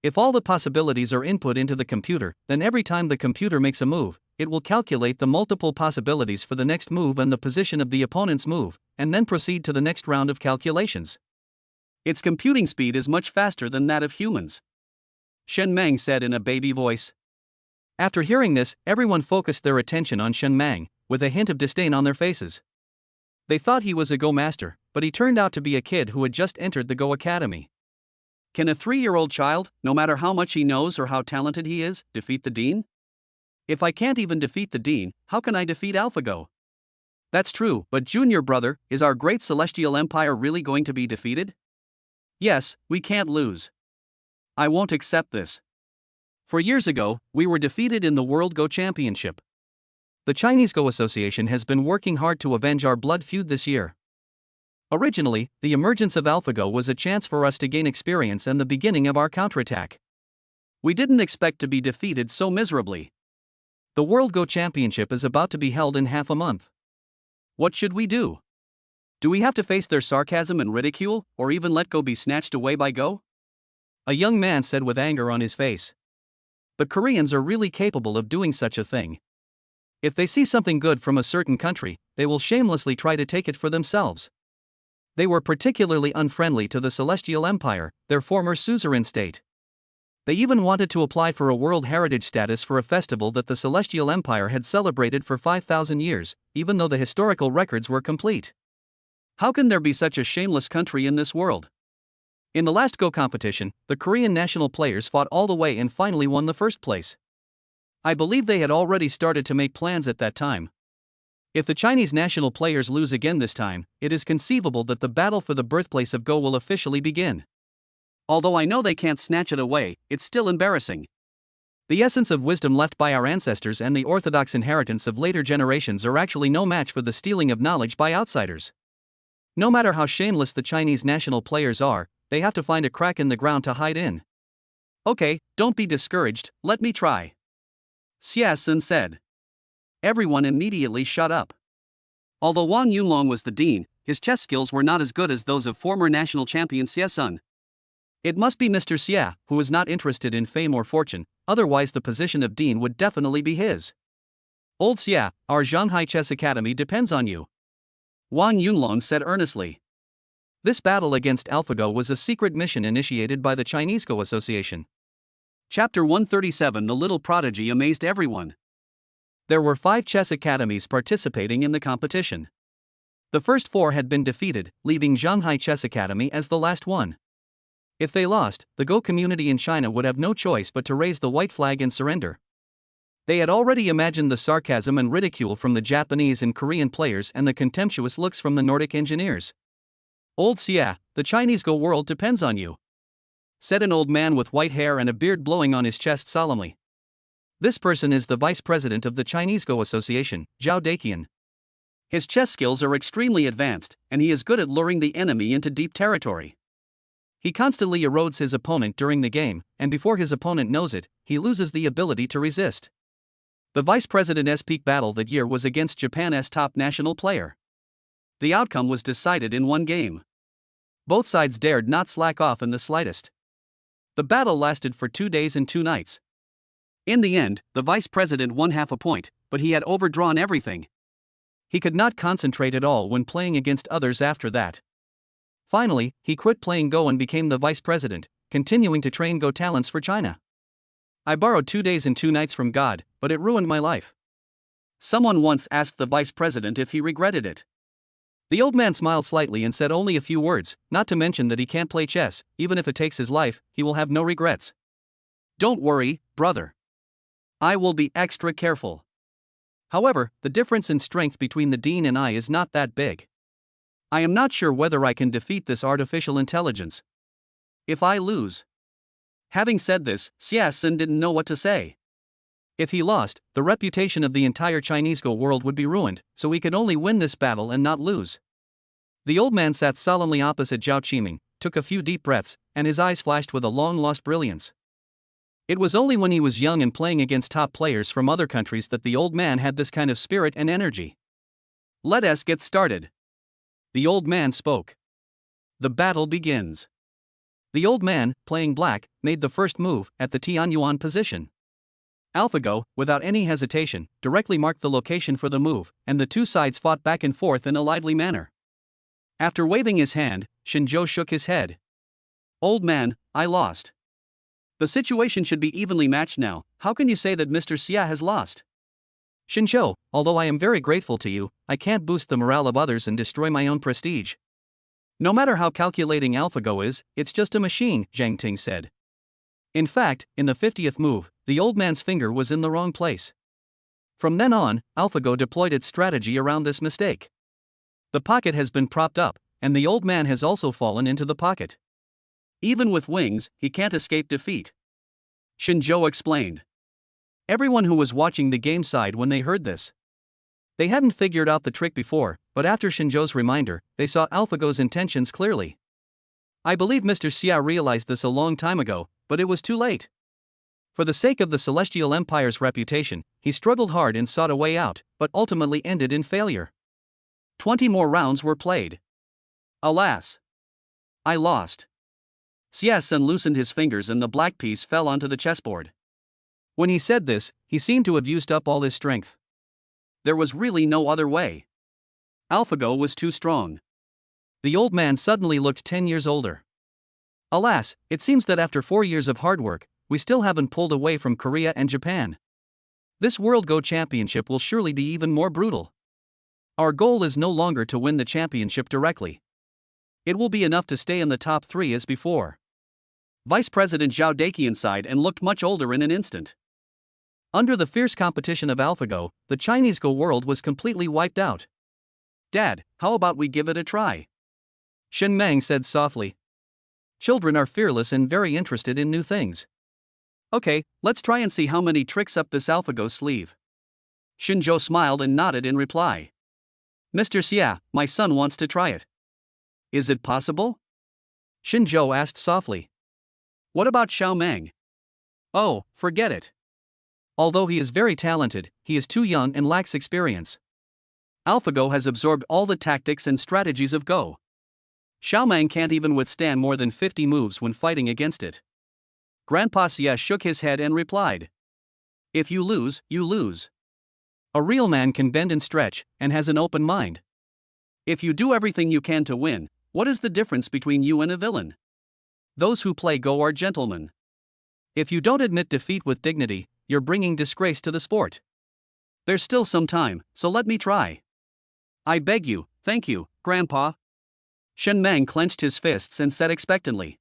A: If all the possibilities are input into the computer, then every time the computer makes a move, it will calculate the multiple possibilities for the next move and the position of the opponent's move, and then proceed to the next round of calculations. Its computing speed is much faster than that of humans, Shen Meng said in a baby voice. After hearing this, everyone focused their attention on Shen Meng, with a hint of disdain on their faces. They thought he was a Go master, but he turned out to be a kid who had just entered the Go Academy. Can a 3-year-old child, no matter how much he knows or how talented he is, defeat the Dean? If I can't even defeat the Dean, how can I defeat AlphaGo? That's true, but Junior brother, is our great celestial empire really going to be defeated? Yes, we can't lose. I won't accept this. 4 years ago, we were defeated in the World Go Championship. The Chinese Go Association has been working hard to avenge our blood feud this year. Originally, the emergence of AlphaGo was a chance for us to gain experience and the beginning of our counterattack. We didn't expect to be defeated so miserably. The World Go Championship is about to be held in half a month. What should we do? Do we have to face their sarcasm and ridicule, or even let Go be snatched away by Go? A young man said with anger on his face. But Koreans are really capable of doing such a thing. If they see something good from a certain country, they will shamelessly try to take it for themselves. They were particularly unfriendly to the Celestial Empire, their former suzerain state. They even wanted to apply for a World Heritage status for a festival that the Celestial Empire had celebrated for 5,000 years, even though the historical records were complete. How can there be such a shameless country in this world? In the last Go competition, the Korean national players fought all the way and finally won the first place. I believe they had already started to make plans at that time. If the Chinese national players lose again this time, it is conceivable that the battle for the birthplace of Go will officially begin. Although I know they can't snatch it away, it's still embarrassing. The essence of wisdom left by our ancestors and the orthodox inheritance of later generations are actually no match for the stealing of knowledge by outsiders. No matter how shameless the Chinese national players are, they have to find a crack in the ground to hide in. Okay, don't be discouraged, let me try, Xia Sun said.
B: Everyone immediately shut up. Although Wang Yunlong was the dean, his chess skills were not as good as those of former national champion Xie Sun. It must be Mr. Xie, who is not interested in fame or fortune, otherwise the position of dean would definitely be his. Old Xie, our Shanghai Chess Academy depends on you, Wang Yunlong said earnestly. This battle against AlphaGo was a secret mission initiated by the Chinese Go Association. Chapter 137. The Little Prodigy amazed everyone. There were 5 chess academies participating in the competition. The first 4 had been defeated, leaving Shanghai Chess Academy as the last one. If they lost, the Go community in China would have no choice but to raise the white flag and surrender. They had already imagined the sarcasm and ridicule from the Japanese and Korean players and the contemptuous looks from the Nordic engineers. Old Xie, the Chinese Go world depends on you, said an old man with white hair and a beard blowing on his chest solemnly. This person is the vice president of the Chinese Go Association, Zhao Daqian. His chess skills are extremely advanced, and he is good at luring the enemy into deep territory. He constantly erodes his opponent during the game, and before his opponent knows it, he loses the ability to resist. The vice president's peak battle that year was against Japan's top national player. The outcome was decided in one game. Both sides dared not slack off in the slightest. The battle lasted for 2 days and 2 nights. In the end, the vice president won half a point, but he had overdrawn everything. He could not concentrate at all when playing against others after that. Finally, he quit playing Go and became the vice president, continuing to train Go talents for China. I borrowed 2 days and 2 nights from God, but it ruined my life. Someone once asked the vice president if he regretted it. The old man smiled slightly and said only a few words, not to mention that he can't play chess. Even if it takes his life, he will have no regrets. Don't worry, brother. I will be extra careful. However, the difference in strength between the dean and I is not that big. I am not sure whether I can defeat this artificial intelligence. If I lose. Having said this, Xie Sun didn't know what to say. If he lost, the reputation of the entire Chinese Go world would be ruined, so he could only win this battle and not lose. The old man sat solemnly opposite Zhao Qiming, took a few deep breaths, and his eyes flashed with a long-lost brilliance. It was only when he was young and playing against top players from other countries that the old man had this kind of spirit and energy. Let us get started. The old man spoke. The battle begins. The old man, playing black, made the first move at the Tianyuan position. AlphaGo, without any hesitation, directly marked the location for the move, and the two sides fought back and forth in a lively manner. After waving his hand, Xinzhou shook his head. Old man, I lost. The situation should be evenly matched now. How can you say that Mr. Xie has lost? Xinzhou, although I am very grateful to you, I can't boost the morale of others and destroy my own prestige. No matter how calculating AlphaGo is, it's just a machine, Zhang Ting said. In fact, in the 50th move, the old man's finger was in the wrong place. From then on, AlphaGo deployed its strategy around this mistake. The pocket has been propped up, and the old man has also fallen into the pocket. Even with wings, he can't escape defeat. Xinzhou explained. Everyone who was watching the game sighed when they heard this. They hadn't figured out the trick before, but after Xinzhou's reminder, they saw AlphaGo's intentions clearly. I believe Mr. Xie realized this a long time ago, but it was too late. For the sake of the Celestial Empire's reputation, he struggled hard and sought a way out, but ultimately ended in failure. 20 more rounds were played. Alas! I lost. Xie Sun loosened his fingers and the black piece fell onto the chessboard. When he said this, he seemed to have used up all his strength. There was really no other way. AlphaGo was too strong. The old man suddenly looked 10 years older. Alas, it seems that after 4 years of hard work, we still haven't pulled away from Korea and Japan. This World Go Championship will surely be even more brutal. Our goal is no longer to win the championship directly. It will be enough to stay in the top 3 as before. Vice President Zhao Daqian sighed and looked much older in an instant. Under the fierce competition of AlphaGo, the Chinese Go world was completely wiped out. Dad, how about we give it a try? Shen Meng said softly. Children are fearless and very interested in new things. Okay, let's try and see how many tricks up this AlphaGo sleeve. Xinzhou smiled and nodded in reply. Mr. Xie, my son wants to try it. Is it possible? Xinzhou asked softly. What about Xiao Meng? Oh, forget it. Although he is very talented, he is too young and lacks experience. AlphaGo has absorbed all the tactics and strategies of Go. Xiaomang can't even withstand more than 50 moves when fighting against it. Grandpa Xie shook his head and replied, "If you lose, you lose. A real man can bend and stretch, and has an open mind. If you do everything you can to win, what is the difference between you and a villain? Those who play Go are gentlemen. If you don't admit defeat with dignity, you're bringing disgrace to the sport. There's still some time, so let me try. I beg you, thank you, Grandpa." Shen Meng clenched his fists and said expectantly.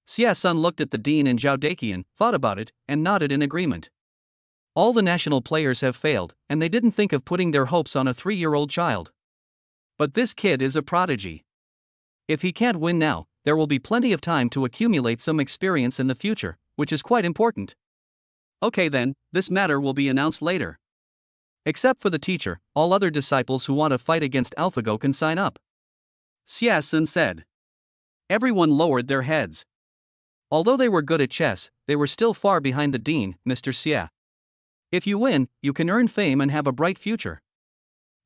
B: Xie Sun looked at the dean and Zhao Daqian, thought about it, and nodded in agreement. All the national players have failed, and they didn't think of putting their hopes on a 3-year-old child. But this kid is a prodigy. If he can't win now, there will be plenty of time to accumulate some experience in the future, which is quite important. Okay then, this matter will be announced later. Except for the teacher, all other disciples who want to fight against AlphaGo can sign up. Xie Sun said. Everyone lowered their heads. Although they were good at chess, they were still far behind the dean, Mr. Xie. If you win, you can earn fame and have a bright future.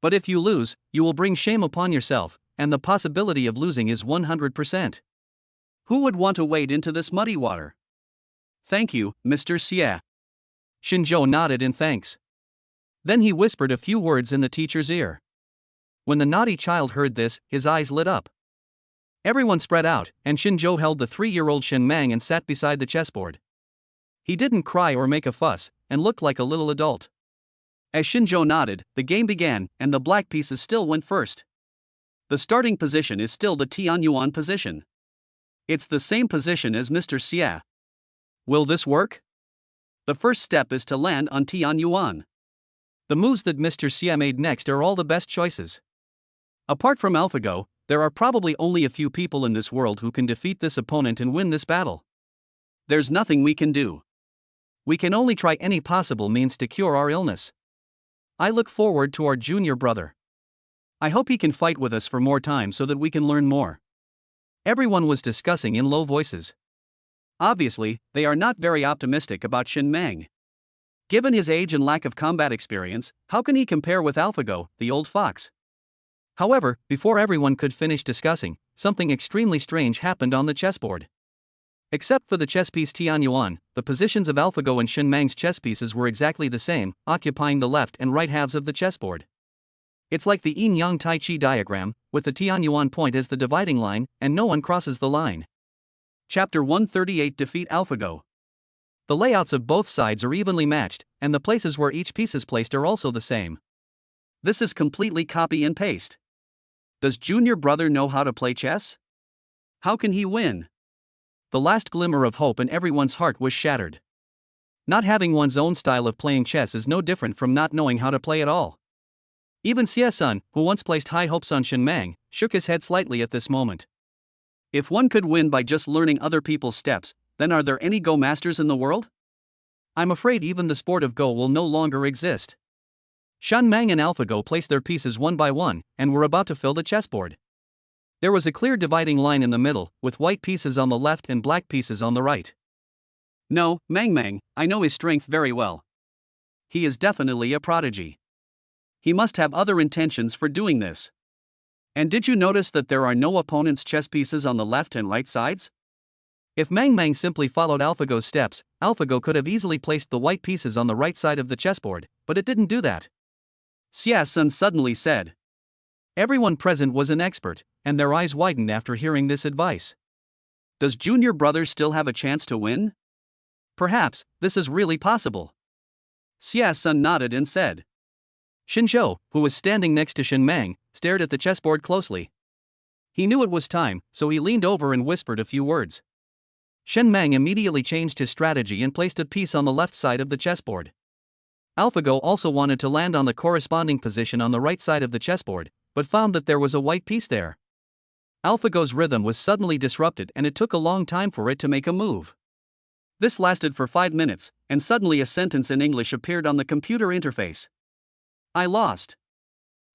B: But if you lose, you will bring shame upon yourself, and the possibility of losing is 100%. Who would want to wade into this muddy water? Thank you, Mr. Xie. Xinzhou nodded in thanks. Then he whispered a few words in the teacher's ear. When the naughty child heard this, his eyes lit up. Everyone spread out, and Xinzhou held the 3-year-old Shen Mang and sat beside the chessboard. He didn't cry or make a fuss, and looked like a little adult. As Xinzhou nodded, the game began, and the black pieces still went first. The starting position is still the Tianyuan position. It's the same position as Mr. Xie. Will this work? The first step is to land on Tianyuan. The moves that Mr. Xie made next are all the best choices. Apart from AlphaGo, there are probably only a few people in this world who can defeat this opponent and win this battle. There's nothing we can do. We can only try any possible means to cure our illness. I look forward to our junior brother. I hope he can fight with us for more time so that we can learn more. Everyone was discussing in low voices. Obviously, they are not very optimistic about Shen Mang. Given his age and lack of combat experience, how can he compare with AlphaGo, the old fox? However, before everyone could finish discussing, something extremely strange happened on the chessboard. Except for the chess piece Tianyuan, the positions of AlphaGo and Shen Mang's chess pieces were exactly the same, occupying the left and right halves of the chessboard. It's like the yin-yang Tai Chi diagram, with the Tianyuan point as the dividing line, and no one crosses the line. Chapter 138 Defeat AlphaGo. The layouts of both sides are evenly matched, and the places where each piece is placed are also the same. This is completely copy and paste. Does junior brother know how to play chess? How can he win? The last glimmer of hope in everyone's heart was shattered. Not having one's own style of playing chess is no different from not knowing how to play at all. Even Xie Sun, who once placed high hopes on Shen Mang, shook his head slightly at this moment. If one could win by just learning other people's steps, then are there any Go masters in the world? I'm afraid even the sport of Go will no longer exist. Shen Mang and AlphaGo placed their pieces one by one, and were about to fill the chessboard. There was a clear dividing line in the middle, with white pieces on the left and black pieces on the right. No, Mang, I know his strength very well. He is definitely a prodigy. He must have other intentions for doing this. And did you notice that there are no opponent's chess pieces on the left and right sides? If Mang simply followed AlphaGo's steps, AlphaGo could have easily placed the white pieces on the right side of the chessboard, but it didn't do that. Xie Sun suddenly said. Everyone present was an expert, and their eyes widened after hearing this advice. Does junior brother still have a chance to win? Perhaps, this is really possible. Xie Sun nodded and said. Xinzhou, who was standing next to Shen Mang, stared at the chessboard closely. He knew it was time, so he leaned over and whispered a few words. Shen Mang immediately changed his strategy and placed a piece on the left side of the chessboard. AlphaGo also wanted to land on the corresponding position on the right side of the chessboard, but found that there was a white piece there. AlphaGo's rhythm was suddenly disrupted and it took a long time for it to make a move. This lasted for 5 minutes, and suddenly a sentence in English appeared on the computer interface. I lost.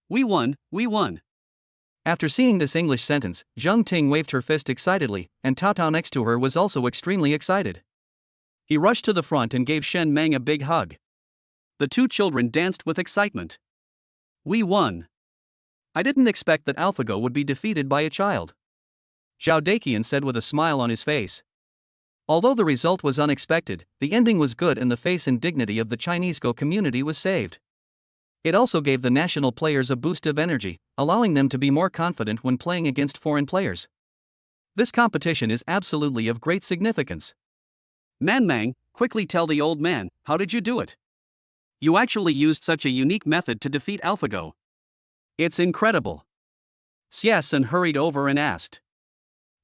B: We won, we won. After seeing this English sentence, Zheng Ting waved her fist excitedly, and Tao Tao next to her was also extremely excited. He rushed to the front and gave Shen Mang a big hug. The two children danced with excitement. We won. I didn't expect that AlphaGo would be defeated by a child, Zhao Daqian said with a smile on his face. Although the result was unexpected, the ending was good and the face and dignity of the Chinese Go community was saved. It also gave the national players a boost of energy, allowing them to be more confident when playing against foreign players. This competition is absolutely of great significance. Man Mang, quickly tell the old man, how did you do it? You actually used such a unique method to defeat AlphaGo. It's incredible. Xie Sun hurried over and asked.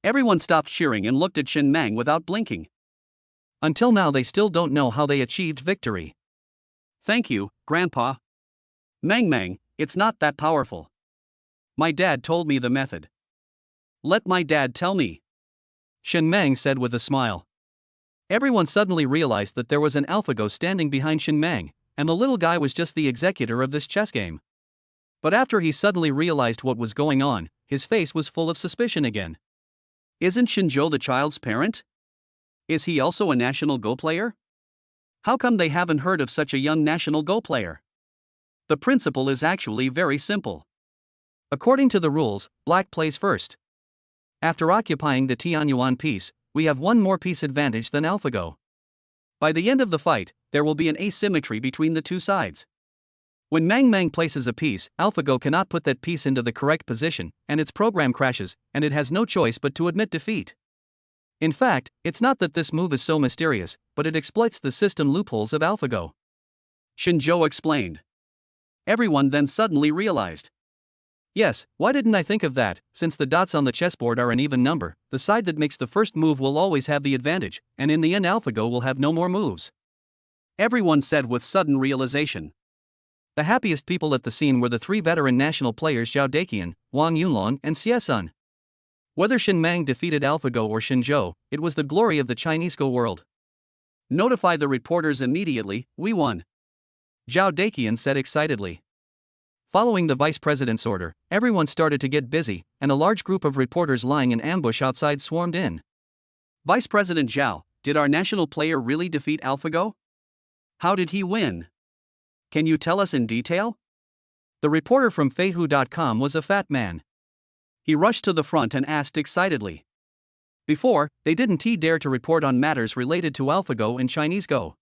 B: Everyone stopped cheering and looked at Shen Mang without blinking. Until now they still don't know how they achieved victory. Thank you, Grandpa. Mang, it's not that powerful. My dad told me the method. Let my dad tell me, Shen Mang said with a smile. Everyone suddenly realized that there was an AlphaGo standing behind Shen Mang, and the little guy was just the executor of this chess game. But after he suddenly realized what was going on, his face was full of suspicion again. Isn't Shinzhou the child's parent? Is he also a national Go player? How come they haven't heard of such a young national Go player? The principle is actually very simple. According to the rules, black plays first. After occupying the Tianyuan piece, we have one more piece advantage than AlphaGo. By the end of the fight, there will be an asymmetry between the two sides. When Mang places a piece, AlphaGo cannot put that piece into the correct position, and its program crashes, and it has no choice but to admit defeat. In fact, it's not that this move is so mysterious, but it exploits the system loopholes of AlphaGo. Shinzhou explained. Everyone then suddenly realized. Yes, why didn't I think of that? Since the dots on the chessboard are an even number, the side that makes the first move will always have the advantage, and in the end AlphaGo will have no more moves. Everyone said with sudden realization. The happiest people at the scene were the three veteran national players Zhao Daqian, Wang Yunlong, and Xie Sun. Whether Shen Mang defeated AlphaGo or Shinzhou, it was the glory of the Chinese Go world. Notify the reporters immediately, we won, Zhao Daqian said excitedly. Following the vice president's order, everyone started to get busy, and a large group of reporters lying in ambush outside swarmed in. Vice President Zhao, did our national player really defeat AlphaGo? How did he win? Can you tell us in detail? The reporter from Feihu.com was a fat man. He rushed to the front and asked excitedly. Before, they didn't dare to report on matters related to AlphaGo and Chinese Go.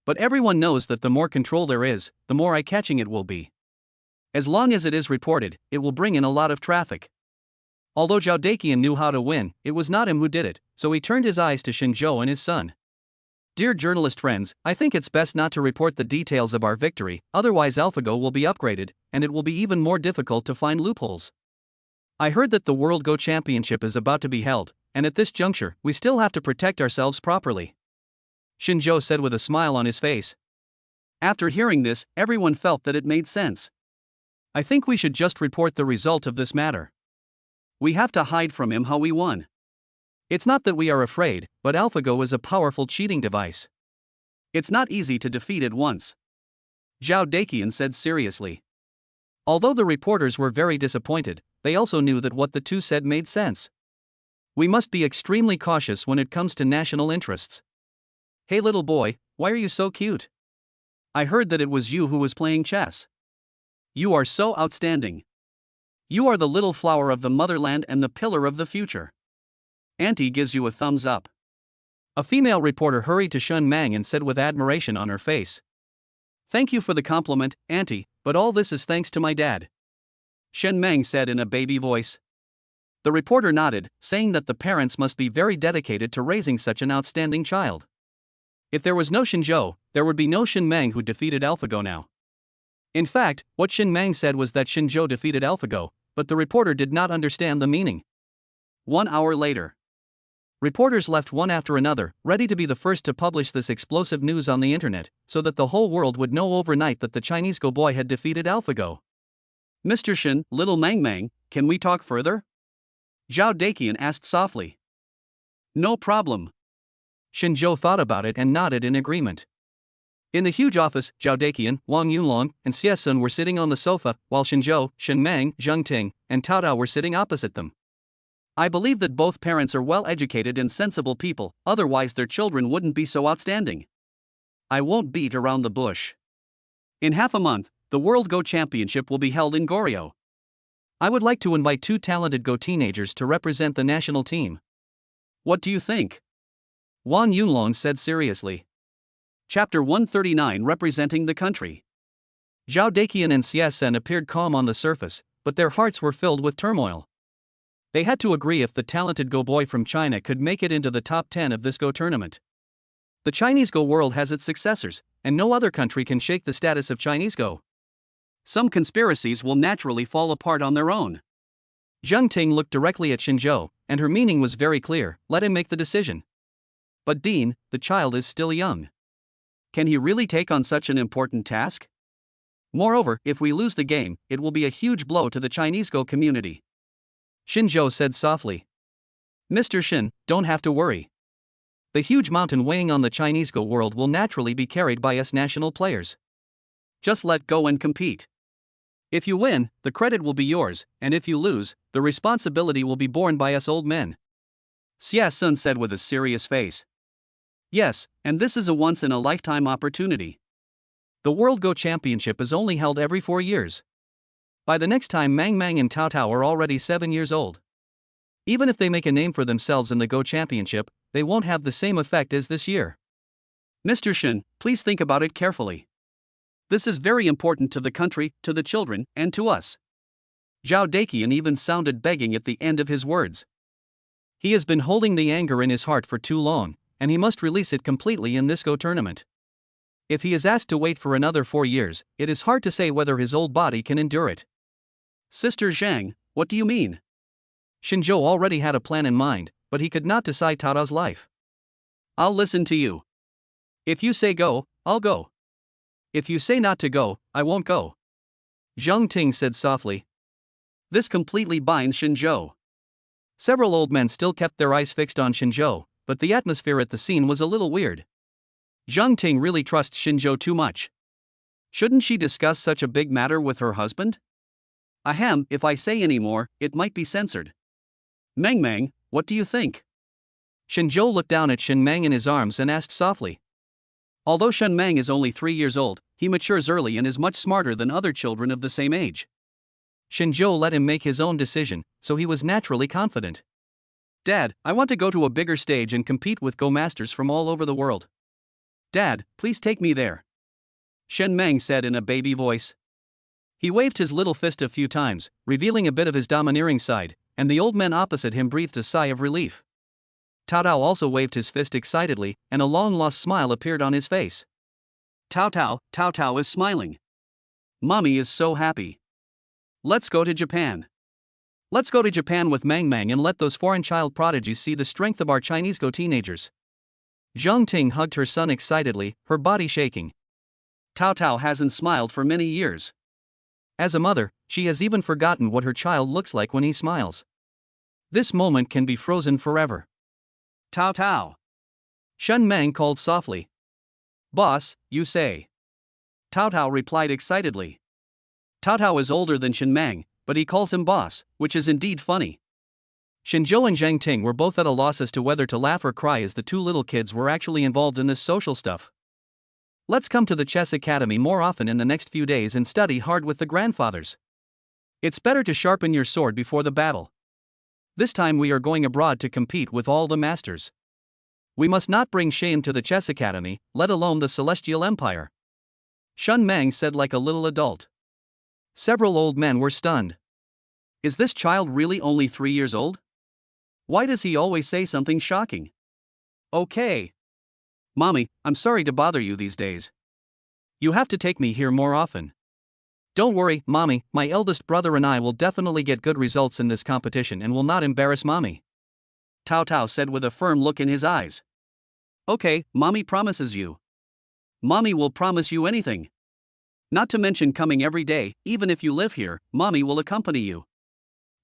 B: But everyone knows that the more control there is, the more eye-catching it will be. As long as it is reported, it will bring in a lot of traffic. Although Zhao Daqian knew how to win, it was not him who did it, so he turned his eyes to Shinzhou and his son. Dear journalist friends, I think it's best not to report the details of our victory, otherwise AlphaGo will be upgraded, and it will be even more difficult to find loopholes. I heard that the World Go Championship is about to be held, and at this juncture, we still have to protect ourselves properly, Shinzhou said with a smile on his face. After hearing this, everyone felt that it made sense. I think we should just report the result of this matter. We have to hide from him how we won. It's not that we are afraid, but AlphaGo is a powerful cheating device. It's not easy to defeat it once, Zhao Daqian said seriously. Although the reporters were very disappointed, they also knew that what the two said made sense. We must be extremely cautious when it comes to national interests. Hey little boy, why are you so cute? I heard that it was you who was playing chess. You are so outstanding. You are the little flower of the motherland and the pillar of the future. Auntie gives you a thumbs up. A female reporter hurried to Shen Mang and said with admiration on her face. Thank you for the compliment, Auntie, but all this is thanks to my dad, Shen Mang said in a baby voice. The reporter nodded, saying that the parents must be very dedicated to raising such an outstanding child. If there was no Shinzhou, there would be no Shen Mang who defeated AlphaGo now. In fact, what Shen Mang said was that Shinzhou defeated AlphaGo, but the reporter did not understand the meaning. 1 hour later. Reporters left one after another, ready to be the first to publish this explosive news on the internet, so that the whole world would know overnight that the Chinese Go boy had defeated AlphaGo. Mr. Shen, little Mang, can we talk further? Zhao Daqian asked softly. No problem. Shinzhou thought about it and nodded in agreement. In the huge office, Zhao Daqian, Wang Yunlong, and Xie Sun were sitting on the sofa, while Shinzhou, Shen Mang, Zheng Ting, and Tao Dao were sitting opposite them. I believe that both parents are well-educated and sensible people, otherwise their children wouldn't be so outstanding. I won't beat around the bush. In half a month, the World Go Championship will be held in Goryeo. I would like to invite 2 talented Go teenagers to represent the national team. What do you think? Won Yunlong said seriously. Chapter 139 Representing the Country. Zhao Daqian and Xie Sen appeared calm on the surface, but their hearts were filled with turmoil. They had to agree if the talented Go boy from China could make it into the top 10 of this Go tournament. The Chinese Go world has its successors, and no other country can shake the status of Chinese Go. Some conspiracies will naturally fall apart on their own. Zheng Ting looked directly at Xinzhou, and her meaning was very clear: let him make the decision. But Dean, the child is still young. Can he really take on such an important task? Moreover, if we lose the game, it will be a huge blow to the Chinese Go community. Xinzhou said softly. Mr. Xin, don't have to worry. The huge mountain weighing on the Chinese Go world will naturally be carried by us national players. Just let go and compete. If you win, the credit will be yours, and if you lose, the responsibility will be borne by us old men. Xie Sun said with a serious face. Yes, and this is a once-in-a-lifetime opportunity. The World Go Championship is only held every 4 years. By the next time Mang Mang and Tao Tao are already 7 years old. Even if they make a name for themselves in the Go Championship, they won't have the same effect as this year. Mr. Shin, please think about it carefully. This is very important to the country, to the children, and to us. Zhao Daqian even sounded begging at the end of his words. He has been holding the anger in his heart for too long, and he must release it completely in this Go tournament. If he is asked to wait for another 4 years, it is hard to say whether his old body can endure it. Sister Zhang, what do you mean? Xinzhou already had a plan in mind, but he could not decide Tao Tao's life. I'll listen to you. If you say go, I'll go. If you say not to go, I won't go. Zheng Ting said softly. This completely binds Xinzhou. Several old men still kept their eyes fixed on Xinzhou, but the atmosphere at the scene was a little weird. Zheng Ting really trusts Xinzhou too much. Shouldn't she discuss such a big matter with her husband? Ahem, if I say any more, it might be censored. Meng Meng, what do you think? Xinzhou looked down at Shen Meng in his arms and asked softly. Although Shen Meng is only 3 years old, he matures early and is much smarter than other children of the same age. Xinzhou let him make his own decision, so he was naturally confident. Dad, I want to go to a bigger stage and compete with Go Masters from all over the world. Dad, please take me there. Shen Meng said in a baby voice. He waved his little fist a few times, revealing a bit of his domineering side, and the old men opposite him breathed a sigh of relief. Tao Tao also waved his fist excitedly, and a long-lost smile appeared on his face. Tao Tao is smiling. Mommy is so happy. Let's go to Japan. Let's go to Japan with Mang Mang and let those foreign child prodigies see the strength of our Chinese Go teenagers. Zheng Ting hugged her son excitedly, her body shaking. Tao Tao hasn't smiled for many years. As a mother, she has even forgotten what her child looks like when he smiles. This moment can be frozen forever. Tao Tao. Shen Meng called softly. Boss, you say. Tao Tao replied excitedly. Tao Tao is older than Shen Meng, but he calls him boss, which is indeed funny. Xinzhou and Zheng Ting were both at a loss as to whether to laugh or cry as the 2 little kids were actually involved in this social stuff. Let's come to the chess academy more often in the next few days and study hard with the grandfathers. It's better to sharpen your sword before the battle. This time we are going abroad to compete with all the masters. We must not bring shame to the chess academy, let alone the Celestial Empire. Shen Meng said like a little adult. Several old men were stunned. Is this child really only 3 years old? Why does he always say something shocking? Okay. Mommy, I'm sorry to bother you these days. You have to take me here more often. Don't worry, Mommy, my eldest brother and I will definitely get good results in this competition and will not embarrass Mommy. Tao Tao said with a firm look in his eyes. Okay, Mommy promises you. Mommy will promise you anything. Not to mention coming every day, even if you live here, Mommy will accompany you.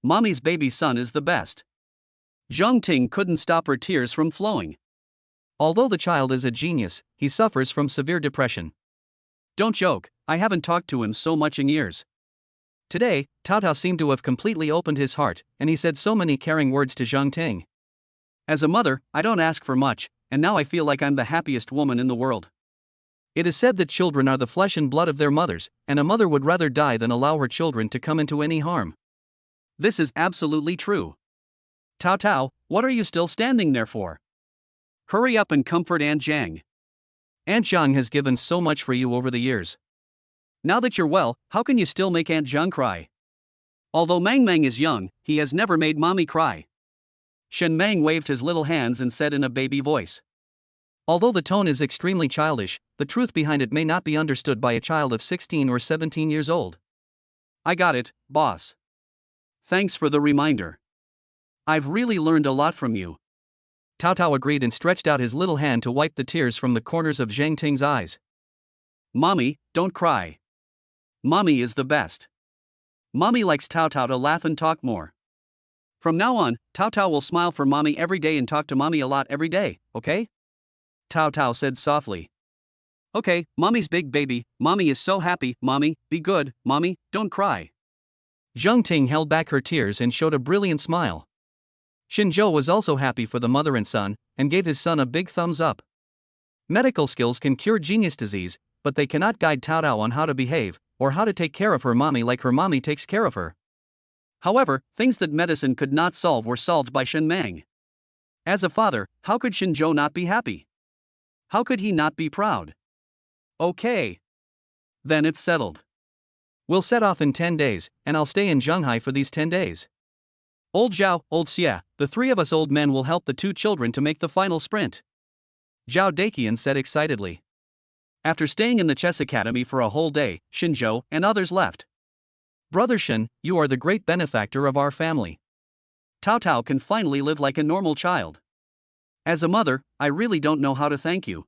B: Mommy's baby son is the best. Zheng Ting couldn't stop her tears from flowing. Although the child is a genius, he suffers from severe depression. Don't joke, I haven't talked to him so much in years. Today, Tao Tao seemed to have completely opened his heart, and he said so many caring words to Zheng Ting. As a mother, I don't ask for much, and now I feel like I'm the happiest woman in the world.
A: It is said that children are the flesh and blood of their mothers, and a mother would rather die than allow her children to come into any harm.
B: This is absolutely true. Tao Tao, what are you still standing there for? Hurry up and comfort Aunt Jiang.
A: Aunt Jiang has given so much for you over the years.
B: Now that you're well, how can you still make Aunt Jiang cry? Although Mang Mang is young, he has never made mommy cry. Shen Mang waved his little hands and said in a baby voice.
A: Although the tone is extremely childish, the truth behind it may not be understood by a child of 16 or 17 years old.
B: I got it, boss. Thanks for the reminder. I've really learned a lot from you.
A: Tao Tao agreed and stretched out his little hand to wipe the tears from the corners of Zhang Ting's eyes.
B: Mommy, don't cry. Mommy is the best. Mommy likes Tao Tao to laugh and talk more. From now on, Tao Tao will smile for mommy every day and talk to mommy a lot every day, okay? Tao Tao said softly. Okay, mommy's big baby, mommy is so happy, mommy, be good, mommy, don't cry.
A: Zhang Ting held back her tears and showed a brilliant smile. Xinzhou was also happy for the mother and son, and gave his son a big thumbs up. Medical skills can cure genius disease, but they cannot guide Tao Tao on how to behave, or how to take care of her mommy like her mommy takes care of her.
B: However, things that medicine could not solve were solved by Shen Mang. As a father, how could Xinzhou not be happy? How could he not be proud? Okay. Then it's settled.
A: We'll set off in 10 days, and I'll stay in Shanghai for these 10 days.
B: Old Zhao, old Xia, the three of us old men will help the two children to make the final sprint.
A: Zhao Daqian said excitedly.
B: After staying in the chess academy for a whole day, Xinzhou and others left.
A: Brother Shen, you are the great benefactor of our family.
B: Tao Tao can finally live like a normal child. As a mother, I really don't know how to thank you.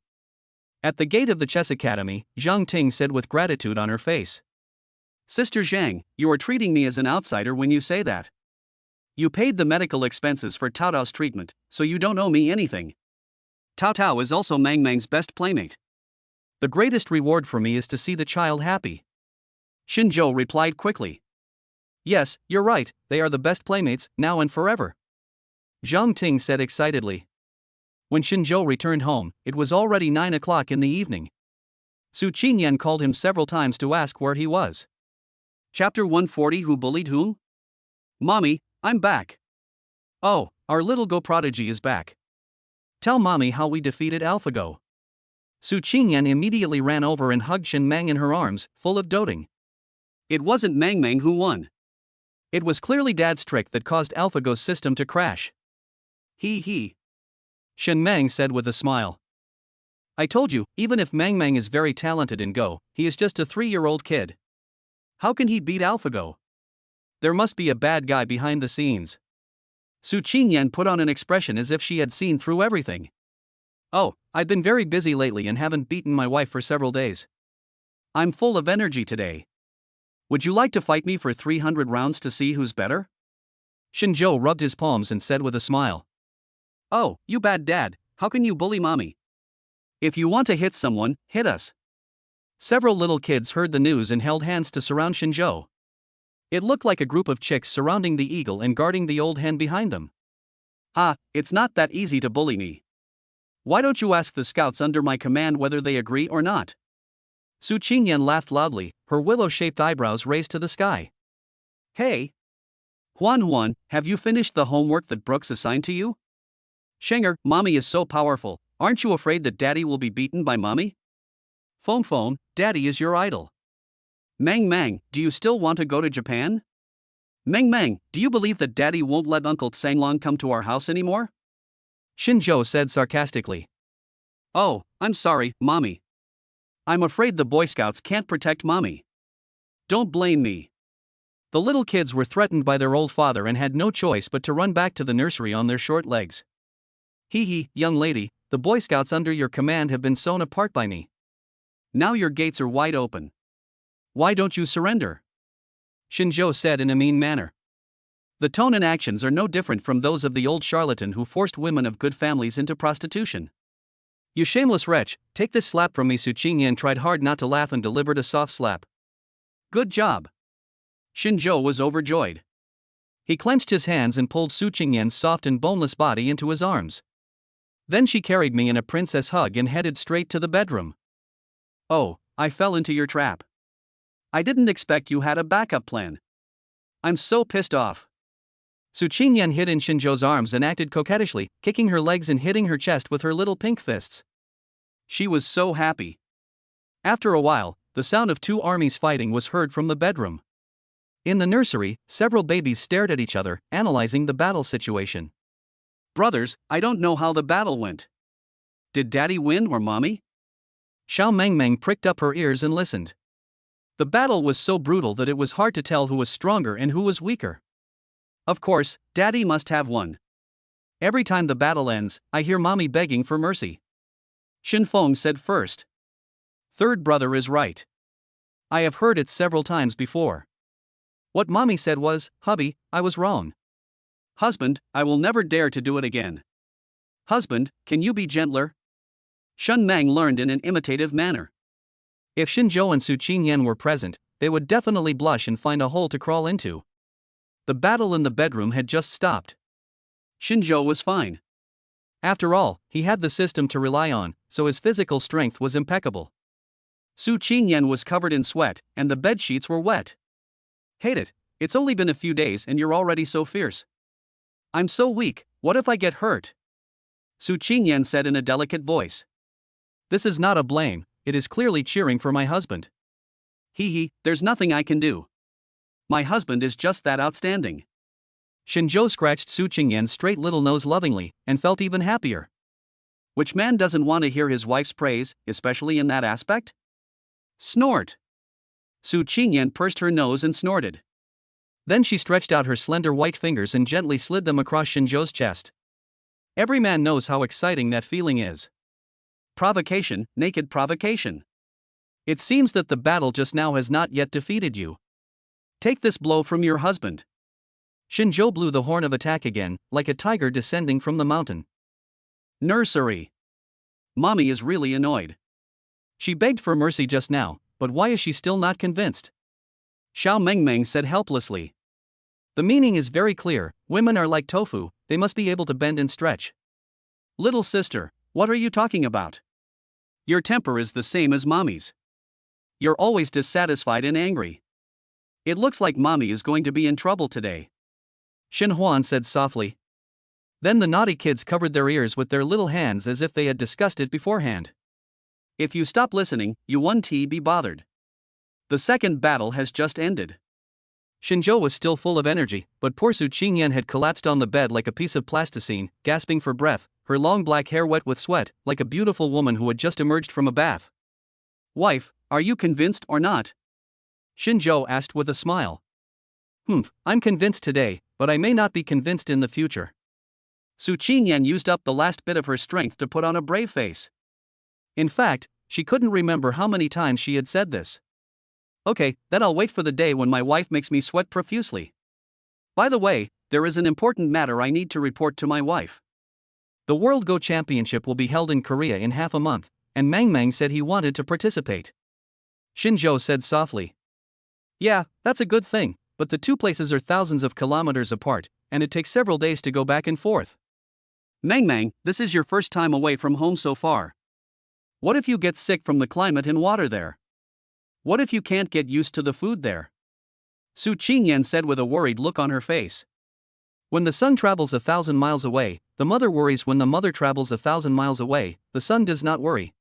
A: At the gate of the chess academy, Zhang Ting said with gratitude on her face.
B: Sister Zhang, you are treating me as an outsider when you say that. You paid the medical expenses for Tao Tao's treatment, so you don't owe me anything. Tao Tao is also Mang Mang's best playmate.
A: The greatest reward for me is to see the child happy.
B: Xinzhou replied quickly.
A: Yes, you're right, they are the best playmates, now and forever. Zhang Ting said excitedly. When Xinzhou returned home, it was already 9 o'clock in the evening. Su Qingyan called him several times to ask where he was.
B: Chapter 140 Who Bullied Whom? Mommy, I'm back.
A: Oh, our little Go prodigy is back. Tell Mommy how we defeated AlphaGo. Su Qingyan immediately ran over and hugged Shen Mang in her arms, full of doting.
B: It wasn't Mang Mang who won.
A: It was clearly Dad's trick that caused AlphaGo's system to crash.
B: He.
A: Shen Mang said with a smile. I told you, even if Mang Mang is very talented in Go, he is just a 3-year-old kid. How can he beat AlphaGo? There must be a bad guy behind the scenes. Su Qingyan put on an expression as if she had seen through everything. Oh, I've been very busy lately and haven't beaten my wife for several days. I'm full of energy today. Would you like to fight me for 300 rounds to see who's better? Xinzhou rubbed his palms and said with a smile.
B: Oh, you bad dad, how can you bully mommy? If you want to hit someone, hit us.
A: Several little kids heard the news and held hands to surround Xinzhou. It looked like a group of chicks surrounding the eagle and guarding the old hen behind them.
B: It's not that easy to bully me. Why don't you ask the scouts under my command whether they agree or not?
A: Su Qingyan laughed loudly, her willow-shaped eyebrows raised to the sky.
B: Hey! Huan, have you finished the homework that Brooks assigned to you? Shenger, mommy is so powerful, aren't you afraid that daddy will be beaten by mommy?
A: Phone, daddy is your idol.
B: Mang, do you still want to go to Japan? Mang, do you believe that daddy won't let Uncle Tsanglong come to our house anymore?
A: Xinzhou said sarcastically.
B: Oh, I'm sorry, mommy. I'm afraid the Boy Scouts can't protect mommy. Don't blame me.
A: The little kids were threatened by their old father and had no choice but to run back to the nursery on their short legs. Young lady, the Boy Scouts under your command have been sewn apart by me.
B: Now your gates are wide open. Why don't you surrender?
A: Xinzhou said in a mean manner.
B: The tone and actions are no different from those of the old charlatan who forced women of good families into prostitution.
A: You shameless wretch, take this slap from me. Su Qingyan tried hard not to laugh and delivered a soft slap.
B: Good job. Xinzhou was overjoyed.
A: He clenched his hands and pulled Su Qingyan's soft and boneless body into his arms. Then she carried me in a princess hug and headed straight to the bedroom.
B: Oh, I fell into your trap. I didn't expect you had a backup plan. I'm so pissed off.
A: Su Qingyan hid in Shinzhou's arms and acted coquettishly, kicking her legs and hitting her chest with her little pink fists.
B: She was so happy.
A: After a while, the sound of two armies fighting was heard from the bedroom. In the nursery, several babies stared at each other, analyzing the battle situation.
B: Brothers, I don't know how the battle went. Did Daddy win or Mommy?
A: Xiao Mengmeng pricked up her ears and listened. The battle was so brutal that it was hard to tell who was stronger and who was weaker.
B: Of course, Daddy must have won.
A: Every time the battle ends, I hear Mommy begging for mercy.
B: Xin Feng said first.
A: Third brother is right. I have heard it several times before. What Mommy said was, hubby, I was wrong.
B: Husband, I will never dare to do it again. Husband, can you be gentler? Shun Mang learned in an imitative manner.
A: If Shinzhou and Su Qingyan were present, they would definitely blush and find a hole to crawl into. The battle in the bedroom had just stopped.
B: Shinzhou was fine.
A: After all, he had the system to rely on, so his physical strength was impeccable.
B: Su Qingyan was covered in sweat, and the bedsheets were wet. Hate it, it's only been a few days and you're already so fierce. I'm so weak, what if I get hurt? Su Qingyan said in a delicate voice.
A: This is not a blame, it is clearly cheering for my husband.
B: Hee, there's nothing I can do. My husband is just that outstanding.
A: Shinzhou scratched Su Qingyan's straight little nose lovingly, and felt even happier.
B: Which man doesn't want to hear his wife's praise, especially in that aspect? Snort. Su Qingyan pursed her nose and snorted.
A: Then she stretched out her slender white fingers and gently slid them across Shinzhou's chest. Every man knows how exciting that feeling is.
B: Provocation, naked provocation.
A: It seems that the battle just now has not yet defeated you.
B: Take this blow from your husband.
A: Shinzhou blew the horn of attack again, like a tiger descending from the mountain.
B: Nursery. Mommy is really annoyed.
A: She begged for mercy just now, but why is she still not convinced?
B: Xiao Mengmeng said helplessly.
A: The meaning is very clear, women are like tofu, they must be able to bend and stretch.
B: Little sister, what are you talking about? Your temper is the same as Mommy's. You're always dissatisfied and angry. It looks like Mommy is going to be in trouble today.
A: Shin Huan said softly. Then the naughty kids covered their ears with their little hands as if they had discussed it beforehand.
B: If you stop listening, you won't be bothered. The second battle has just ended.
A: Shinzhou was still full of energy, but poor Su Qingyan had collapsed on the bed like a piece of plasticine, gasping for breath, her long black hair wet with sweat, like a beautiful woman who had just emerged from a bath.
B: Wife, are you convinced or not?
A: Shinzhou asked with a smile. I'm convinced today, but I may not be convinced in the future.
B: Su Qingyan used up the last bit of her strength to put on a brave face.
A: In fact, she couldn't remember how many times she had said this. Okay, then I'll wait for the day when my wife makes me sweat profusely. By the way, there is an important matter I need to report to my wife. The World Go Championship will be held in Korea in half a month, and Mengmeng said he wanted to participate. Shinzhou said softly. Yeah, that's a good thing, but the two places are thousands of kilometers apart, and it takes several days to go back and forth.
B: Mengmeng, this is your first time away from home so far. What if you get sick from the climate and water there? What if you can't get used to the food there? Su Qingyan said with a worried look on her face.
A: When the sun travels 1,000 miles away, the mother worries. When the mother travels 1,000 miles away, the son does not worry.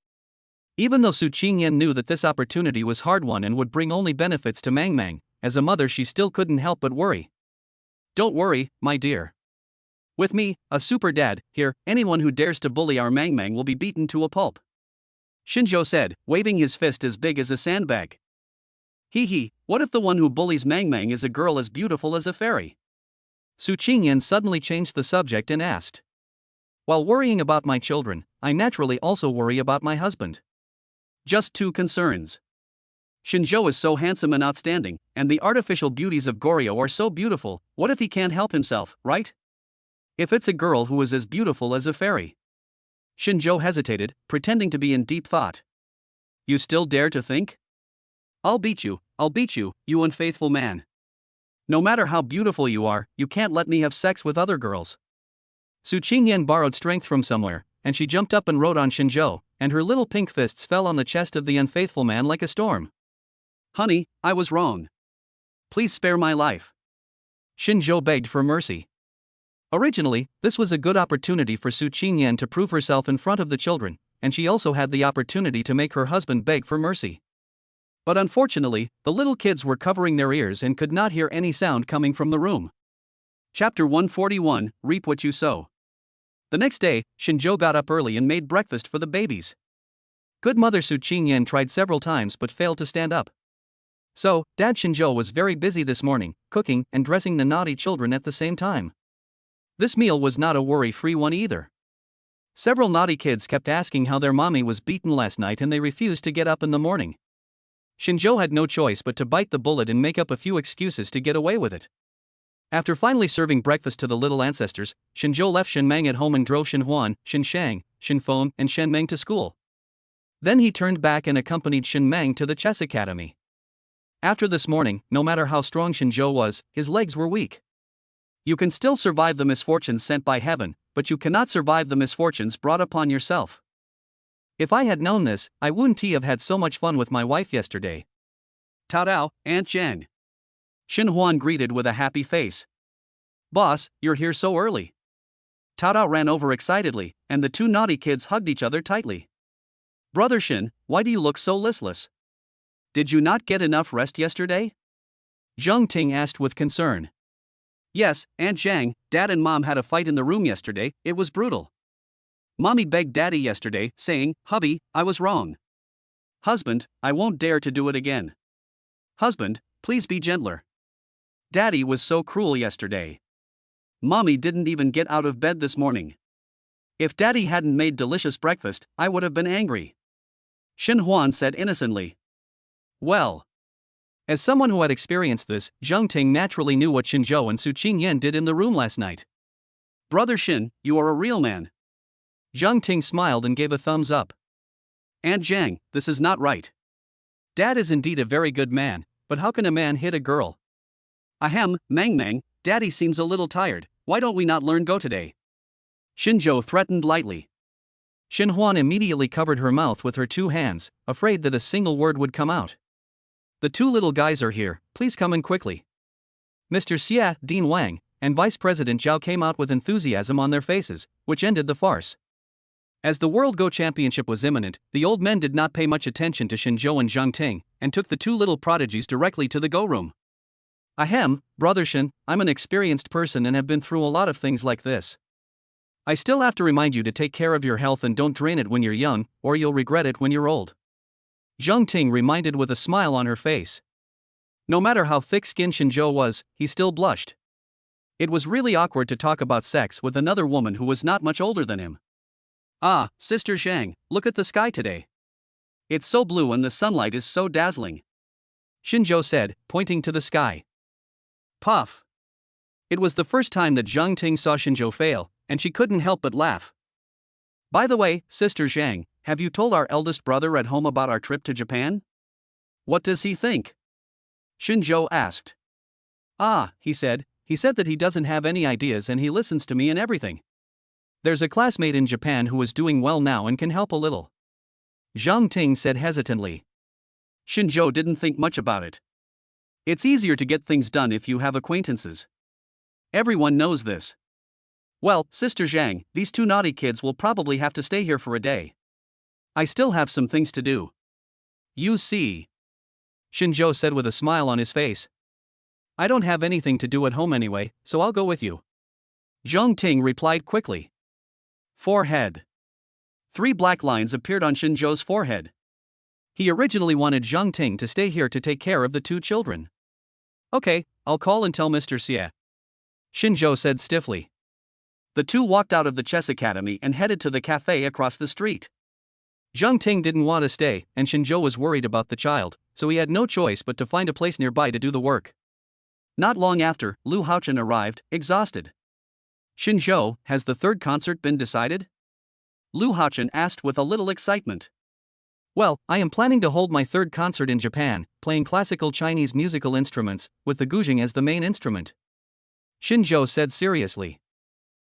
A: Even though Su Qingyan knew that this opportunity was hard-won and would bring only benefits to Mengmeng, as a mother she still couldn't help but worry. Don't worry, my dear. With me, a super dad, here, anyone who dares to bully our Mengmeng will be beaten to a pulp.
B: Shinzhou said, waving his fist as big as a sandbag. What if the one who bullies Mengmeng is a girl as beautiful as a fairy?
A: Su Qingyan suddenly changed the subject and asked. While worrying about my children, I naturally also worry about my husband.
B: Just two concerns. Shinzhou is so handsome and outstanding, and the artificial beauties of Goryeo are so beautiful, what if he can't help himself, right? If it's a girl who is as beautiful as a fairy?
A: Shinzhou hesitated, pretending to be in deep thought.
B: You still dare to think? I'll beat you, you unfaithful man. No matter how beautiful you are, you can't let me have sex with other girls.
A: Su Qingyan borrowed strength from somewhere, and she jumped up and rode on Shinjo, and her little pink fists fell on the chest of the unfaithful man like a storm.
B: Honey, I was wrong. Please spare my life.
A: Shinjo begged for mercy. Originally, this was a good opportunity for Su Qingyan to prove herself in front of the children, and she also had the opportunity to make her husband beg for mercy. But unfortunately, the little kids were covering their ears and could not hear any sound coming from the room.
B: Chapter 141, Reap What You Sow.
A: The next day, Shinjo got up early and made breakfast for the babies. Good mother Su Qingyan tried several times but failed to stand up. So, Dad Shinjo was very busy this morning, cooking and dressing the naughty children at the same time. This meal was not a worry-free one either. Several naughty kids kept asking how their mommy was beaten last night and they refused to get up in the morning. Shinjo had no choice but to bite the bullet and make up a few excuses to get away with it. After finally serving breakfast to the little ancestors, Shinjo left Shenmeng at home and drove Shenhuan, Shenshang, Shenfeng, and Shenmeng to school. Then he turned back and accompanied Shenmeng to the chess academy. After this morning, no matter how strong Shinjo was, his legs were weak.
B: You can still survive the misfortunes sent by heaven, but you cannot survive the misfortunes brought upon yourself.
A: If I had known this, I wouldn't have had so much fun with my wife yesterday.
B: Tao Tao, Aunt Zhang. Shenhuan greeted with a happy face.
A: Boss, you're here so early.
B: Tao Tao ran over excitedly, and the two naughty kids hugged each other tightly.
A: Brother Shin, why do you look so listless?
B: Did you not get enough rest yesterday?
A: Zheng Ting asked with concern.
B: Yes, Aunt Zhang, Dad and Mom had a fight in the room yesterday, it was brutal. Mommy begged Daddy yesterday, saying, "Hubby, I was wrong. Husband, I won't dare to do it again. Husband, please be gentler. Daddy was so cruel yesterday. Mommy didn't even get out of bed this morning. If Daddy hadn't made delicious breakfast, I would have been angry." Shenhuan said innocently.
A: Well. As someone who had experienced this, Zheng Ting naturally knew what Shinjo and Su Qingyan did in the room last night.
B: Brother Shin, you are a real man.
A: Zheng Ting smiled and gave a thumbs up.
B: Aunt Zhang, this is not right.
A: Dad is indeed a very good man, but how can a man hit a girl?
B: Ahem, Mang Mang, Daddy seems a little tired, why don't we not learn Go today? Shinjo threatened lightly.
A: Shenhuan immediately covered her mouth with her two hands, afraid that a single word would come out. The two little guys are here, please come in quickly. Mr. Xia, Dean Wang, and Vice President Zhao came out with enthusiasm on their faces, which ended the farce. As the World Go Championship was imminent, the old men did not pay much attention to Shinjo and Zheng Ting, and took the two little prodigies directly to the Go room. Ahem, Brother Shin, I'm an experienced person and have been through a lot of things like this. I still have to remind you to take care of your health and don't drain it when you're young, or you'll regret it when you're old. Zheng Ting reminded with a smile on her face. No matter how thick-skinned Shinjo was, he still blushed. It was really awkward to talk about sex with another woman who was not much older than him.
B: Ah, Sister Zhang, look at the sky today. It's so blue and the sunlight is so dazzling.
A: Shinjo said, pointing to the sky.
B: Puff.
A: It was the first time that Zheng Ting saw Shinjo fail, and she couldn't help but laugh. By the way, Sister Zhang, have you told our eldest brother at home about our trip to Japan?
B: What does he think? Shinjo asked.
A: Ah, he said that he doesn't have any ideas and he listens to me and everything. There's a classmate in Japan who is doing well now and can help a little. Zheng Ting said hesitantly.
B: Shinjo didn't think much about it. It's easier to get things done if you have acquaintances. Everyone knows this. Well, Sister Zhang, these two naughty kids will probably have to stay here for a day. I still have some things to do.
A: You see. Shinjo said with a smile on his face. I don't have anything to do at home anyway, so I'll go with you.
B: Zheng Ting replied quickly. Forehead. 3 black lines appeared on Shinjo's forehead.
A: He originally wanted Zheng Ting to stay here to take care of the two children. Okay, I'll call and tell Mr. Xie. Shinjo said stiffly.
B: The two walked out of the chess academy and headed to the cafe across the street.
A: Zheng Ting didn't want to stay, and Shinjo was worried about the child, so he had no choice but to find a place nearby to do the work.
B: Not long after, Lu Haochen arrived, exhausted. Shinjo, has the third concert been decided? Lu Haochen asked with a little excitement.
A: Well, I am planning to hold my third concert in Japan, playing classical Chinese musical instruments, with the guzheng as the main instrument. Shinjo said seriously.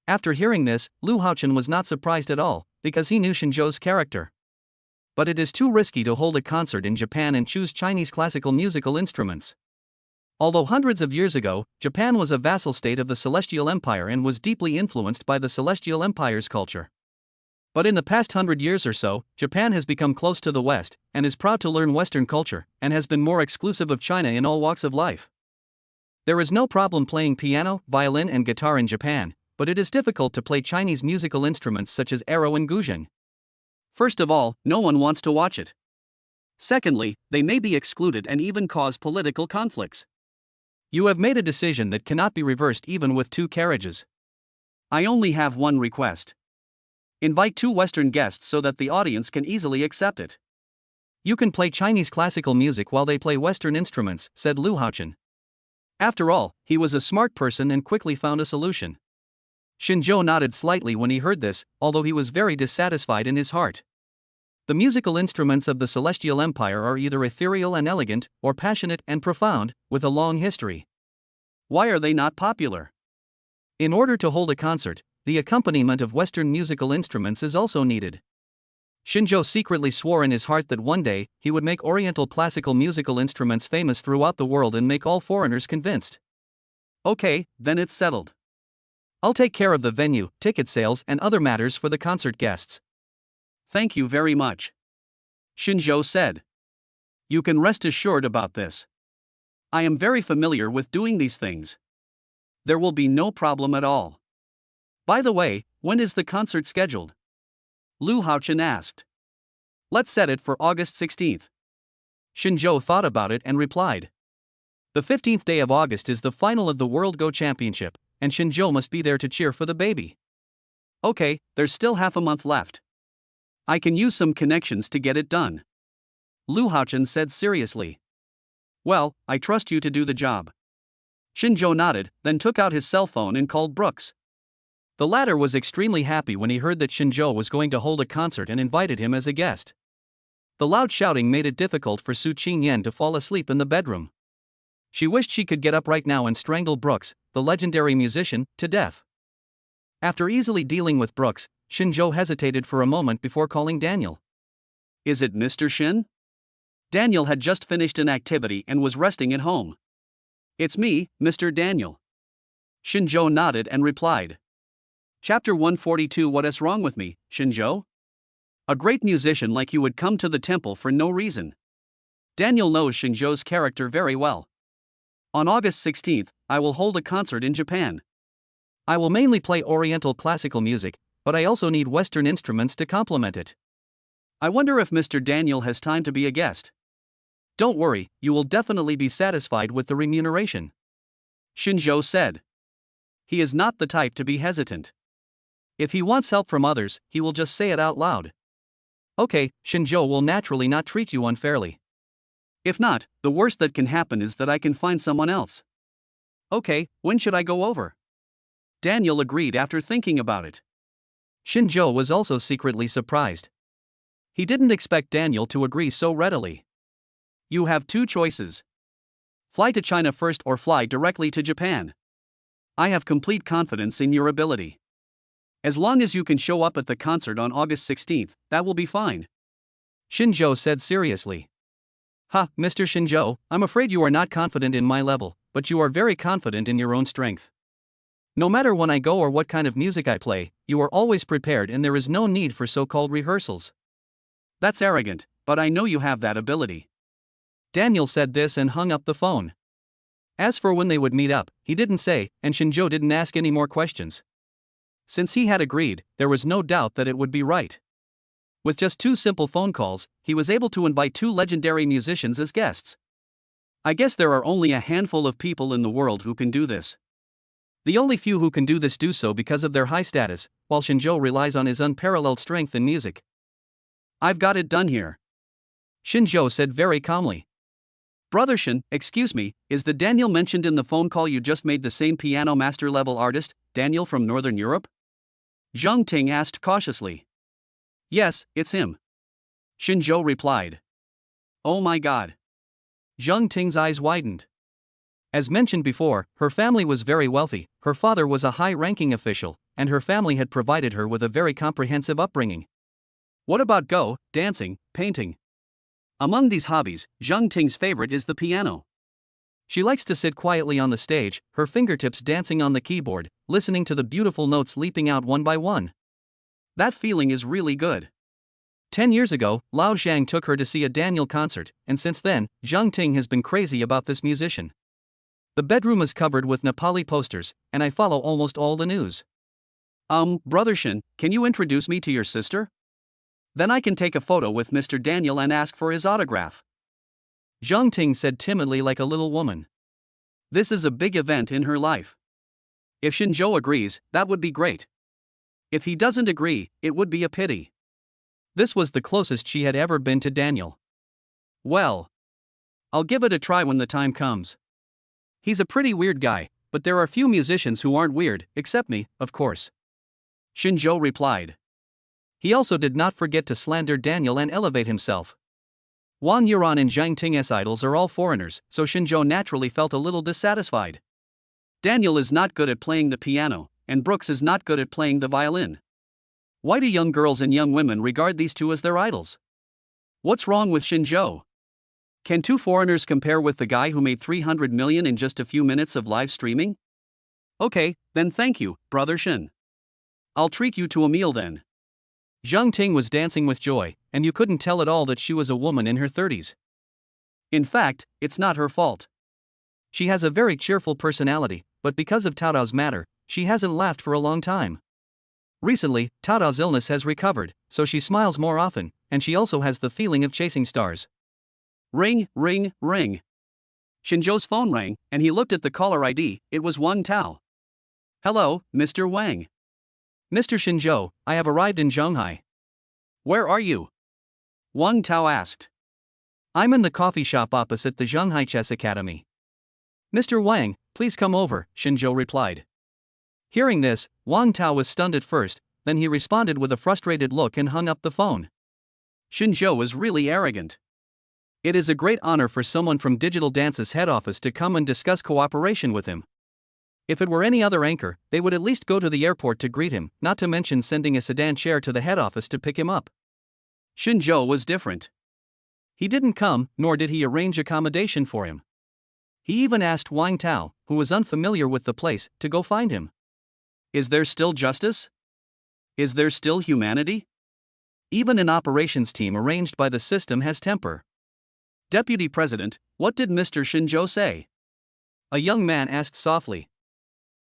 A: After hearing this, Lu Haochen was not surprised at all, because he knew Shinzou's character. But it is too risky to hold a concert in Japan and choose Chinese classical musical instruments. Although hundreds of years ago, Japan was a vassal state of the Celestial Empire and was deeply influenced by the Celestial Empire's culture. But in the past 100 years or so, Japan has become close to the West, and is proud to learn Western culture, and has been more exclusive of China in all walks of life. There is no problem playing piano, violin and guitar in Japan, but it is difficult to play Chinese musical instruments such as arrow and guzheng. First of all, no one wants to watch it. Secondly, they may be excluded and even cause political conflicts. You have made a decision that cannot be reversed even with 2 carriages. I only have one request. Invite 2 Western guests so that the audience can easily accept it. You can play Chinese classical music while they play Western instruments, said Lu Haochen. After all, he was a smart person and quickly found a solution. Shinzou nodded slightly when he heard this, although he was very dissatisfied in his heart. The musical instruments of the Celestial Empire are either ethereal and elegant, or passionate and profound, with a long history. Why are they not popular? In order to hold a concert, the accompaniment of Western musical instruments is also needed. Shinzou secretly swore in his heart that one day, he would make Oriental classical musical instruments famous throughout the world and make all foreigners convinced. Okay, then it's settled. I'll take care of the venue, ticket sales and other matters for the concert guests. Thank you very much, Shinzou said. You can rest assured about this. I am very familiar with doing these things. There will be no problem at all. By the way, when is the concert scheduled? Lu Haochen asked. Let's set it for August 16th. Shinzou thought about it and replied. The 15th day of August is the final of the World Go Championship, and Shinzou must be there to cheer for the baby. Okay, there's still half a month left. I can use some connections to get it done, Lu Haochen said seriously. Well, I trust you to do the job. Shinzou nodded, then took out his cell phone and called Brooks. The latter was extremely happy when he heard that Shinzou was going to hold a concert and invited him as a guest. The loud shouting made it difficult for Su Qingyan to fall asleep in the bedroom. She wished she could get up right now and strangle Brooks, the legendary musician, to death. After easily dealing with Brooks, Shinzou hesitated for a moment before calling Daniel. Is it Mr. Shin? Daniel had just finished an activity and was resting at home. It's me, Mr. Daniel. Shinzou nodded and replied. Chapter 142. What is wrong with me, Shinzou? A great musician like you would come to the temple for no reason. Daniel knows Shinzou's character very well. On August 16th, I will hold a concert in Japan. I will mainly play Oriental classical music, but I also need Western instruments to complement it. I wonder if Mr. Daniel has time to be a guest. Don't worry, you will definitely be satisfied with the remuneration, Shinzou said. He is not the type to be hesitant. If he wants help from others, he will just say it out loud. Okay, Shinzou will naturally not treat you unfairly. If not, the worst that can happen is that I can find someone else. Okay, when should I go over? Daniel agreed after thinking about it. Shinzou was also secretly surprised. He didn't expect Daniel to agree so readily. You have 2 choices. Fly to China first or fly directly to Japan. I have complete confidence in your ability. As long as you can show up at the concert on August 16th, that will be fine, Shinzou said seriously. Ha, Mr. Shinzou, I'm afraid you are not confident in my level, but you are very confident in your own strength. No matter when I go or what kind of music I play, you are always prepared and there is no need for so-called rehearsals. That's arrogant, but I know you have that ability. Daniel said this and hung up the phone. As for when they would meet up, he didn't say, and Shinzou didn't ask any more questions. Since he had agreed, there was no doubt that it would be right. With just 2 simple phone calls, he was able to invite 2 legendary musicians as guests. I guess there are only a handful of people in the world who can do this. The only few who can do this do so because of their high status, while Shinzou relies on his unparalleled strength in music. I've got it done here, Shinzou said very calmly. Brother Shin, excuse me, is the Daniel mentioned in the phone call you just made the same piano master level artist, Daniel from Northern Europe? Zhang Ting asked cautiously. Yes, it's him, Shinzou replied. Oh my god. Zhang Ting's eyes widened. As mentioned before, her family was very wealthy, her father was a high-ranking official, and her family had provided her with a very comprehensive upbringing,
B: What about go, dancing, painting? Among these hobbies, Zhang Ting's favorite is the piano.
A: She likes to sit quietly on the stage, her fingertips dancing on the keyboard, listening to the beautiful notes leaping out one by one.
B: That feeling is really good.
A: 10 years ago, Lao Zhang took her to see a Daniel concert, and since then, Zhang Ting has been crazy about this musician. The bedroom is covered with Nepali posters, and I follow almost all the news.
B: Brother Shin, can you introduce me to your sister? Then I can take a photo with Mr. Daniel and ask for his autograph.
A: Zhang Ting said timidly like a little woman.
B: This is a big event in her life. If Shinzhou agrees, that would be great. If he doesn't agree, it would be a pity.
A: This was the closest she had ever been to Daniel.
B: Well, I'll give it a try when the time comes. He's a pretty weird guy, but there are few musicians who aren't weird, except me, of course. Shinzhou replied.
A: He also did not forget to slander Daniel and elevate himself. Wang Yuran and Zhang Ting's idols are all foreigners, so Shinzhou naturally felt a little dissatisfied.
B: Daniel is not good at playing the piano, and Brooks is not good at playing the violin. Why do young girls and young women regard these two as their idols? What's wrong with Shinzhou? Can two foreigners compare with the guy who made 300 million in just a few minutes of live streaming? Okay, then thank you, Brother Shin. I'll treat you to a meal then.
A: Zhang Ting was dancing with joy, and you couldn't tell at all that she was a woman in her 30s.
B: In fact, it's not her fault.
A: She has a very cheerful personality, but because of Taodao's matter, she hasn't laughed for a long time. Recently, Taodao's illness has recovered, so she smiles more often, and she also has the feeling of chasing stars.
B: Ring, ring, ring. Shinzhou's phone rang, and he looked at the caller ID. It was Wang Tao. Hello, Mr. Wang.
A: Mr. Shinzhou, I have arrived in Shanghai.
B: Where are you? Wang Tao asked.
A: I'm in the coffee shop opposite the Shanghai Chess Academy. Mr. Wang, please come over, Shinzhou replied. Hearing this, Wang Tao was stunned at first, then he responded with a frustrated look and hung up the phone.
B: Shinzhou is really arrogant.
A: It is a great honor for someone from Digital Dance's head office to come and discuss cooperation with him. If it were any other anchor, they would at least go to the airport to greet him, not to mention sending a sedan chair to the head office to pick him up.
B: Shinzhou was different.
A: He didn't come, nor did he arrange accommodation for him. He even asked Wang Tao, who was unfamiliar with the place, to go find him.
B: Is there still justice? Is there still humanity?
A: Even an operations team arranged by the system has temper.
B: Deputy President, what did Mr. Shinzhou say?
A: A young man asked softly.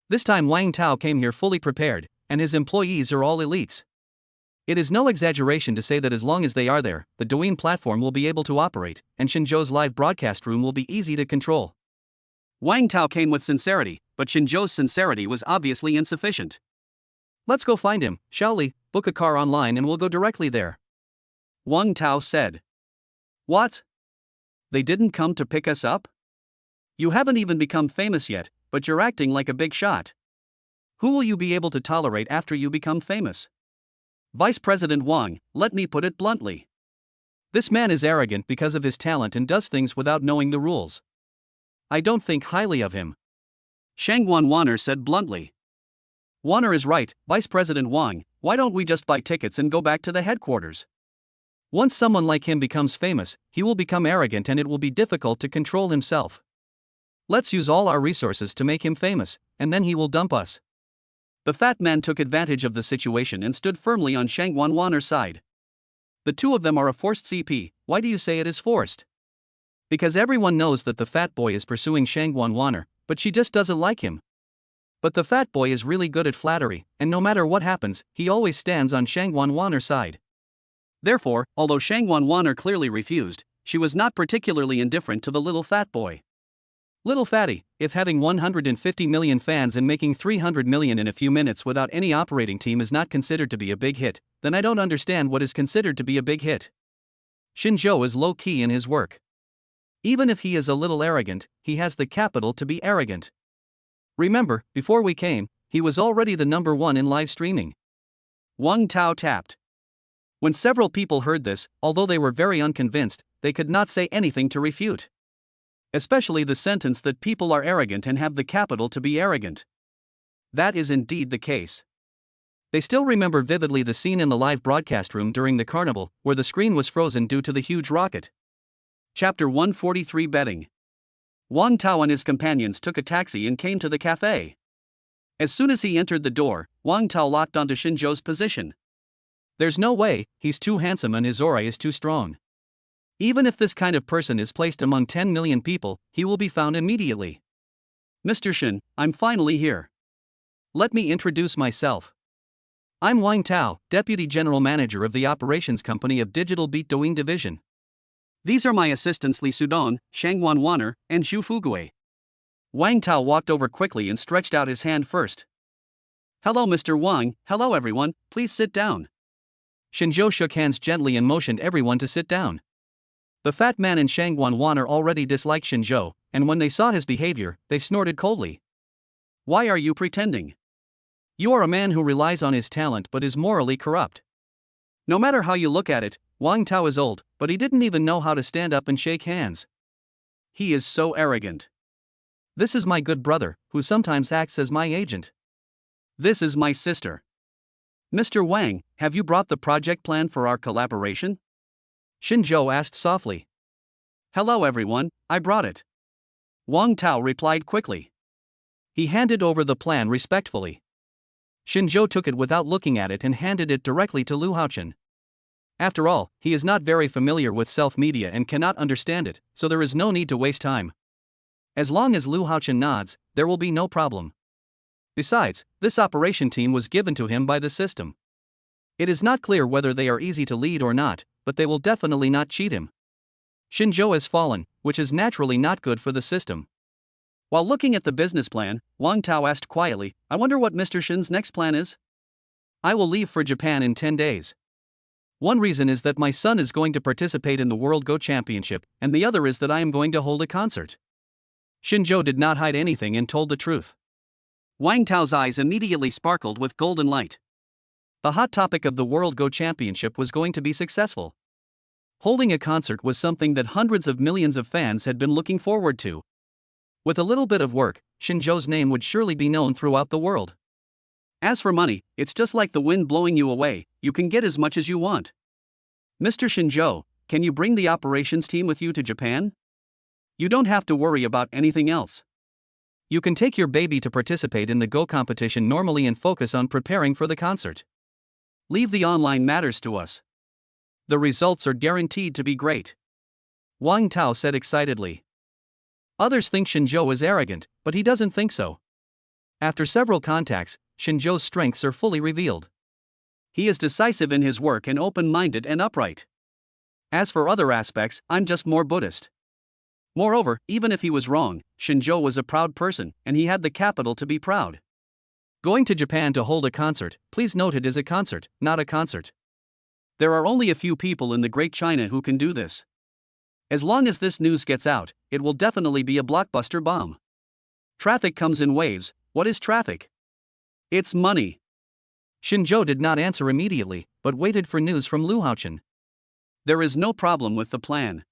A: This time Wang Tao came here fully prepared, and his employees are all elites. It is no exaggeration to say that as long as they are there, the Douyin platform will be able to operate, and Shinzhou's live broadcast room will be easy to control.
B: Wang Tao came with sincerity, but Shinzhou's sincerity was obviously insufficient.
A: Let's go find him, shall we? Book a car online and we'll go directly there.
B: Wang Tao said. What? They didn't come to pick us up? You haven't even become famous yet, but you're acting like a big shot. Who will you be able to tolerate after you become famous? Vice President Wang, let me put it bluntly.
A: This man is arrogant because of his talent and does things without knowing the rules. I don't think highly of him.
B: Shangguan Wanner said bluntly.
A: Wanner is right, Vice President Wang, why don't we just buy tickets and go back to the headquarters? Once someone like him becomes famous, he will become arrogant and it will be difficult to control himself. Let's use all our resources to make him famous, and then he will dump us.
B: The fat man took advantage of the situation and stood firmly on Shangguan Wanner's side. The two of them are a forced CP. Why do you say it is forced?
A: Because everyone knows that the fat boy is pursuing Shangguan Wanner, but she just doesn't like him. But the fat boy is really good at flattery, and no matter what happens, he always stands on Shangguan Wanner's side.
B: Therefore, although Shangguan Wanner clearly refused, she was not particularly indifferent to the little fat boy.
A: Little fatty, if having 150 million fans and making 300 million in a few minutes without any operating team is not considered to be a big hit, then I don't understand what is considered to be a big hit. Shinzhou is low-key in his work. Even if he is a little arrogant, he has the capital to be arrogant. Remember, before we came, he was already the number one in live streaming.
B: Wang Tao tapped. When several people heard this, although they were very unconvinced, they could not say anything to refute. Especially the sentence that people are arrogant and have the capital to be arrogant. That is indeed the case.
A: They still remember vividly the scene in the live broadcast room during the carnival, where the screen was frozen due to the huge rocket.
B: Chapter 143 Betting. Wang Tao and his companions took a taxi and came to the cafe. As soon as he entered the door, Wang Tao locked onto Xinzhou's position.
A: There's no way, he's too handsome and his aura is too strong. Even if this kind of person is placed among 10 million people, he will be found immediately.
B: Mr. Shin, I'm finally here.
A: Let me introduce myself. I'm Wang Tao, Deputy General Manager of the Operations Company of Digital Beat Douyin Division.
B: These are my assistants Li Sudong, Shangwan Wanner, and Zhu Fugui. Wang Tao walked over quickly and stretched out his hand first. Hello Mr. Wang, hello everyone, please sit down.
A: Xinzhou shook hands gently and motioned everyone to sit down. The fat man and Shangwan Wanner already disliked Xinzhou, and when they saw his behavior, they snorted coldly.
B: Why are you pretending?
A: You are a man who relies on his talent but is morally corrupt. No matter how you look at it, Wang Tao is old, but he didn't even know how to stand up and shake hands.
B: He is so arrogant.
A: This is my good brother, who sometimes acts as my agent.
B: This is my sister. Mr. Wang, have you brought the project plan for our collaboration?
A: Xinzhou asked softly.
B: Hello everyone, I brought it. Wang Tao replied quickly.
A: He handed over the plan respectfully. Xinzhou took it without looking at it and handed it directly to Lu Haochen. After all, he is not very familiar with self-media and cannot understand it, so there is no need to waste time. As long as Lu Haochen nods, there will be no problem. Besides, this operation team was given to him by the system. It is not clear whether they are easy to lead or not, but they will definitely not cheat him. Xinzhou has fallen, which is naturally not good for the system.
B: While looking at the business plan, Wang Tao asked quietly, I wonder what Mr. Shin's next plan is?
A: I will leave for Japan in 10 days. One reason is that my son is going to participate in the World Go Championship, and the other is that I am going to hold a concert. Xinzhou did not hide anything and told the truth.
B: Wang Tao's eyes immediately sparkled with golden light.
A: The hot topic of the World Go Championship was going to be successful. Holding a concert was something that hundreds of millions of fans had been looking forward to. With a little bit of work, Xinzhou's name would surely be known throughout the world.
B: As for money, it's just like the wind blowing you away, you can get as much as you want. Mr. Xinzhou, can you bring the operations team with you to Japan? You don't have to worry about anything else.
A: You can take your baby to participate in the Go competition normally and focus on preparing for the concert.
B: Leave the online matters to us. The results are guaranteed to be great.
A: Wang Tao said excitedly. Others think Xinzhou is arrogant, but he doesn't think so. After several contacts, Xinzhou's strengths are fully revealed.
B: He is decisive in his work and open-minded and upright. As for other aspects, I'm just more Buddhist. Moreover, even if he was wrong, Xinzhou was a proud person, and he had the capital to be proud.
A: Going to Japan to hold a concert, please note it is a concert, not a concert.
B: There are only a few people in the Great China who can do this. As long as this news gets out, it will definitely be a blockbuster bomb. Traffic comes in waves. What is traffic? It's money.
A: Xinzhou did not answer immediately, but waited for news from Lu Haochen.
B: There is no problem with the plan.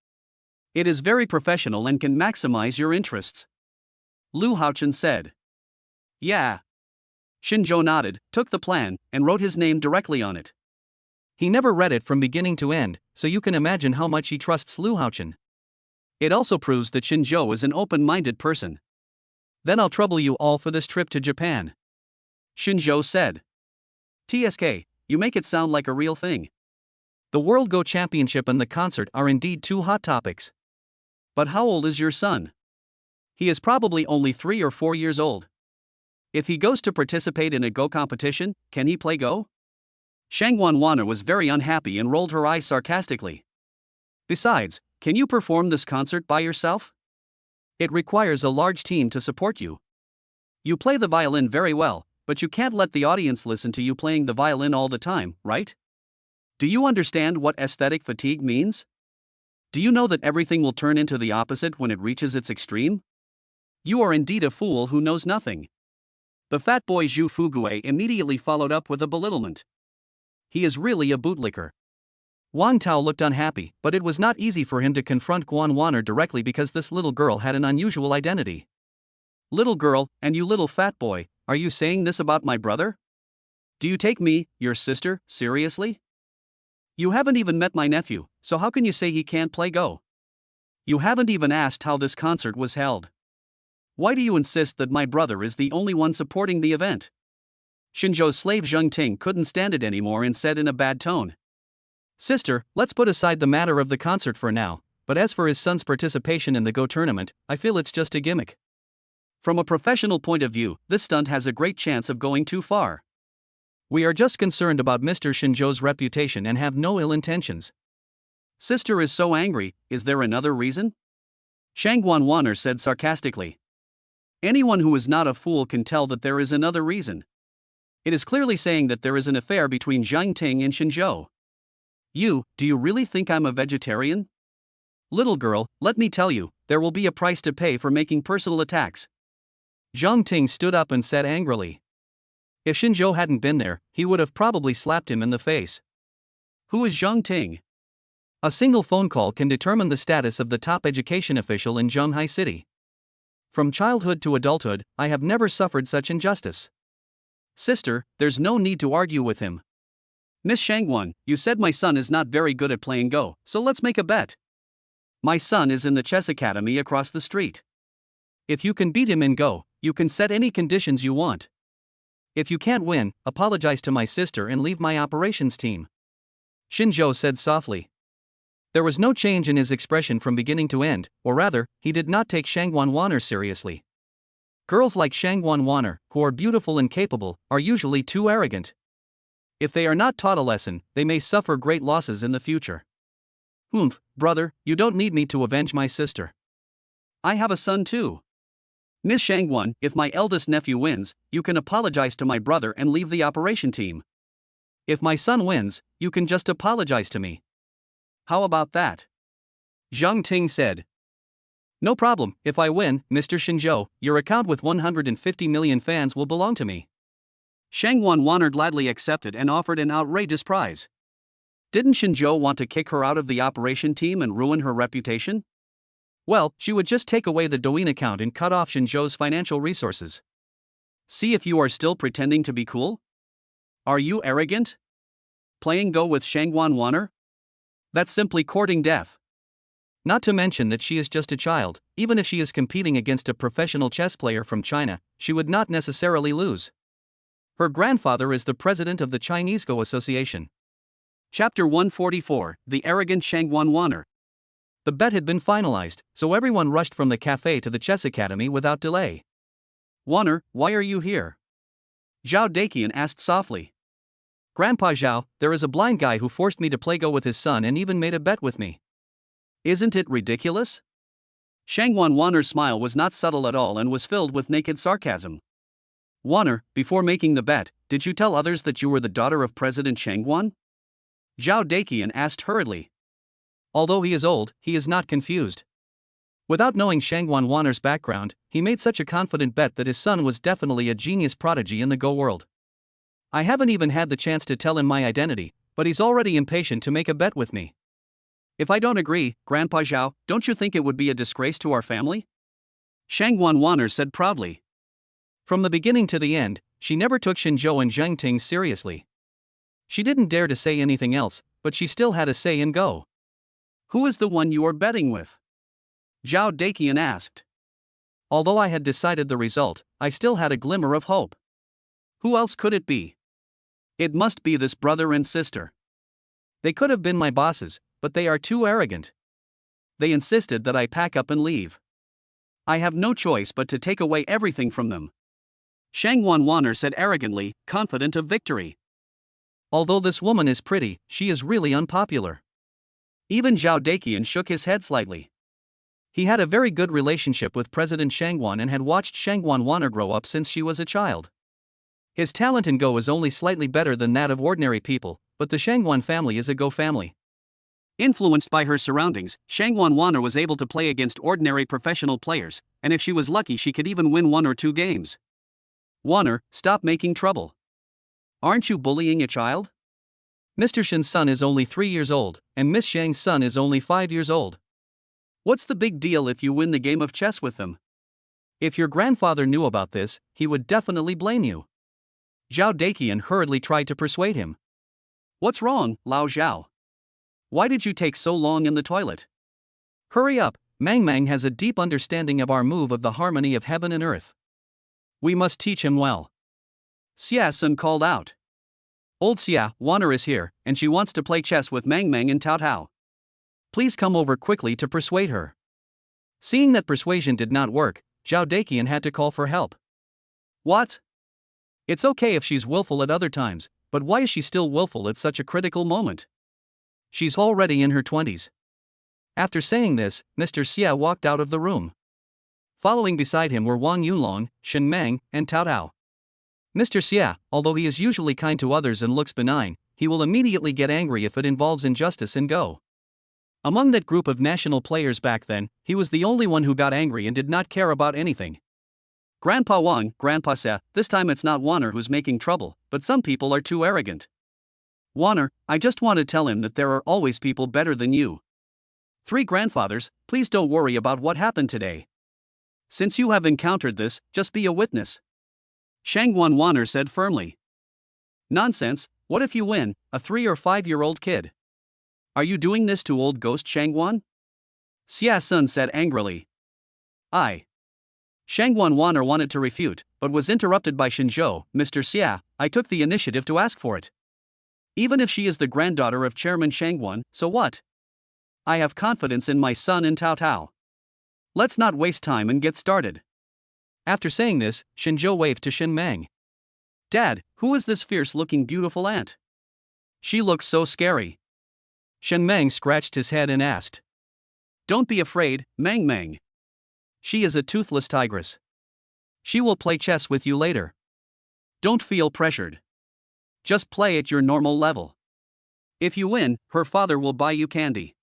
B: It is very professional and can maximize your interests. Lu Haochen said. Yeah. Xinzhou nodded, took the plan, and wrote his name directly on it.
A: He never read it from beginning to end, so you can imagine how much he trusts Lu Haochen.
B: It also proves that Xinzhou is an open-minded person.
A: Then I'll trouble you all for this trip to Japan.
B: Xinzhou said. TSK, you make it sound like a real thing.
A: The World Go Championship and the concert are indeed two hot topics.
B: But how old is your son?
A: He is probably only 3 or 4 years old.
B: If he goes to participate in a Go competition, can he play Go? Shangwan Wanner was very unhappy and rolled her eyes sarcastically. Besides, can you perform this concert by yourself?
A: It requires a large team to support you.
B: You play the violin very well, but you can't let the audience listen to you playing the violin all the time, right? Do you understand what aesthetic fatigue means? Do you know that everything will turn into the opposite when it reaches its extreme? You are indeed a fool who knows nothing. The fat boy Zhu Fugui immediately followed up with a belittlement. He is really a bootlicker.
A: Wang Tao looked unhappy, but it was not easy for him to confront Guan Wanner directly because this little girl had an unusual identity.
B: Little girl, and you little fat boy, are you saying this about my brother? Do you take me, your sister, seriously? You haven't even met my nephew, so how can you say he can't play Go? You haven't even asked how this concert was held. Why do you insist that my brother is the only one supporting the event? Xinzhou's slave Zheng Ting couldn't stand it anymore and said in a bad tone. Sister, let's put aside the matter of the concert for now, but as for his son's participation in the Go tournament, I feel it's just a gimmick. From a professional point of view, this stunt has a great chance of going too far. We are just concerned about Mr. Xinzhou's reputation and have no ill intentions. Sister is so angry, is there another reason? Shang Wanwaner said sarcastically. Anyone who is not a fool can tell that there is another reason. It is clearly saying that there is an affair between Zhang Ting and Xinzhou. Do you really think I'm a vegetarian? Little girl, let me tell you, there will be a price to pay for making personal attacks. Zhang Ting stood up and said angrily. If Xinzhou hadn't been there, he would have probably slapped him in the face. Who is Zhang Ting? A single phone call can determine the status of the top education official in Zhonghai City. From childhood to adulthood, I have never suffered such injustice. Sister, there's no need to argue with him. Miss Shangwan, you said my son is not very good at playing Go, so let's make a bet. My son is in the chess academy across the street. If you can beat him in Go, you can set any conditions you want. If you can't win, apologize to my sister and leave my operations team. Xinzhou said softly. There was no change in his expression from beginning to end, or rather, he did not take Shangwan Wanner seriously. Girls like Shangwan Wanner, who are beautiful and capable, are usually too arrogant. If they are not taught a lesson, they may suffer great losses in the future. Brother, you don't need me to avenge my sister. I have a son too. Miss Shangwan, if my eldest nephew wins, you can apologize to my brother and leave the operation team. If my son wins, you can just apologize to me. How about that? Zhang Ting said. No problem, if I win, Mr. Xinzhou, your account with 150 million fans will belong to me. Shangwan Wanner gladly accepted and offered an outrageous prize. Didn't Xinzhou want to kick her out of the operation team and ruin her reputation? Well, she would just take away the Douyin account and cut off Xinzhou's financial resources. See if you are still pretending to be cool? Are you arrogant? Playing Go with Shangwan Wanner? That's simply courting death. Not to mention that she is just a child. Even if she is competing against a professional chess player from China, she would not necessarily lose. Her grandfather is the president of the Chinese Go Association. Chapter 144, The Arrogant Shangwan Wanner. The bet had been finalized, so everyone rushed from the cafe to the chess academy without delay. Wanner, why are you here? Zhao Daqian asked softly. Grandpa Zhao, there is a blind guy who forced me to play Go with his son and even made a bet with me. Isn't it ridiculous? Shangwan Wanner's smile was not subtle at all and was filled with naked sarcasm. Wanner, before making the bet, did you tell others that you were the daughter of President Shangwan? Zhao Daqian asked hurriedly. Although he is old, he is not confused. Without knowing Shangwan Wanner's background, he made such a confident bet that his son was definitely a genius prodigy in the Go world. I haven't even had the chance to tell him my identity, but he's already impatient to make a bet with me. If I don't agree, Grandpa Zhao, don't you think it would be a disgrace to our family? Shangwan Wanner said proudly. From the beginning to the end, she never took Xinzhou and Zhang Ting seriously. She didn't dare to say anything else, but she still had a say in Go. Who is the one you are betting with? Zhao Daqian asked. Although I had decided the result, I still had a glimmer of hope. Who else could it be? It must be this brother and sister. They could have been my bosses, but they are too arrogant. They insisted that I pack up and leave. I have no choice but to take away everything from them. Shangwan Wanner said arrogantly, confident of victory. Although this woman is pretty, she is really unpopular. Even Zhao Daqian shook his head slightly. He had a very good relationship with President Shangwan and had watched Shangwan Wanner grow up since she was a child. His talent in Go is only slightly better than that of ordinary people, but the Shangwan family is a Go family. Influenced by her surroundings, Shangwan Wanner was able to play against ordinary professional players, and if she was lucky she could even win 1 or 2 games. Wanner, stop making trouble. Aren't you bullying a child? Mr. Shen's son is only 3 years old, and Miss Shang's son is only 5 years old. What's the big deal if you win the game of chess with them? If your grandfather knew about this, he would definitely blame you.
A: Zhao Daqian hurriedly tried to persuade him.
B: What's wrong, Lao Zhao? Why did you take so long in the toilet?
A: Hurry up, Mang Mang has a deep understanding of our move of the harmony of heaven and earth. We must teach him well.
B: Xia Sun called out. Old Xia Wanner is here, and she wants to play chess with Mang Mang and Tao Tao.
A: Please come over quickly to persuade her. Seeing that persuasion did not work, Zhao Daqian had to call for help.
B: What?
A: It's okay if she's willful at other times, but why is she still willful at such a critical moment? She's already in her 20s. After saying this, Mr. Xia walked out of the room. Following beside him were Wang Yunlong, Shen Meng, and Tao Tao. Mr. Xia, although he is usually kind to others and looks benign, he will immediately get angry if it involves injustice and go. Among that group of national players back then, he was the only one who got angry and did not care about anything.
B: Grandpa Wang, Grandpa Xia, this time it's not Wanner who's making trouble, but some people are too arrogant. Wanner, I just want to tell him that there are always people better than you. 3 grandfathers, please don't worry about what happened today. Since you have encountered this, just be a witness. Shangguan Wanner said firmly. Nonsense, what if you win, a 3 or 5-year-old kid? Are you doing this to old ghost Shangguan? Xia Sun said angrily. Shangguan Wanner wanted to refute, but was interrupted by Shinzhou. Mr. Xia, I took the initiative to ask for it. Even if she is the granddaughter of Chairman Shangguan, so what? I have confidence in my son and Tao Tao. Let's not waste time and get started.
A: After saying this, Shinzhou waved to Shen Meng.
B: Dad, who is this fierce-looking beautiful aunt? She looks so scary.
A: Shen Meng scratched his head and asked.
B: Don't be afraid, Mang Mang. She is a toothless tigress. She will play chess with you later. Don't feel pressured. Just play at your normal level. If you win, her father will buy you candy.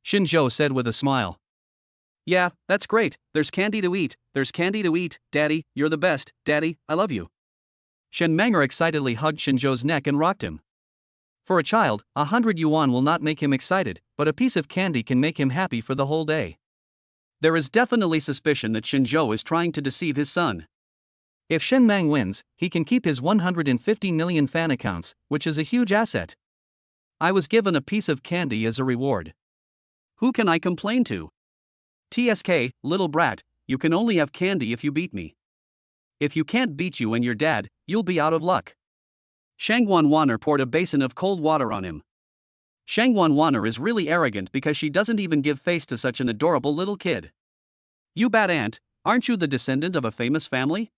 A: Shinzhou said with a smile.
B: Yeah, that's great, there's candy to eat, Daddy, you're the best, Daddy, I love you.
A: Shen Menger excitedly hugged Shinzhou's neck and rocked him. For a child, 100 yuan will not make him excited, but a piece of candy can make him happy for the whole day.
B: There is definitely suspicion that Shinzhou is trying to deceive his son.
A: If Shen Mang wins, he can keep his 150 million fan accounts, which is a huge asset.
B: I was given a piece of candy as a reward. Who can I complain to? TSK, little brat, you can only have candy if you beat me. If you can't beat you and your dad, you'll be out of luck. Shangguan Wanner poured a basin of cold water on him. Shangguan Wanner is really arrogant because she doesn't even give face to such an adorable little kid. You bad aunt, aren't you the descendant of a famous family?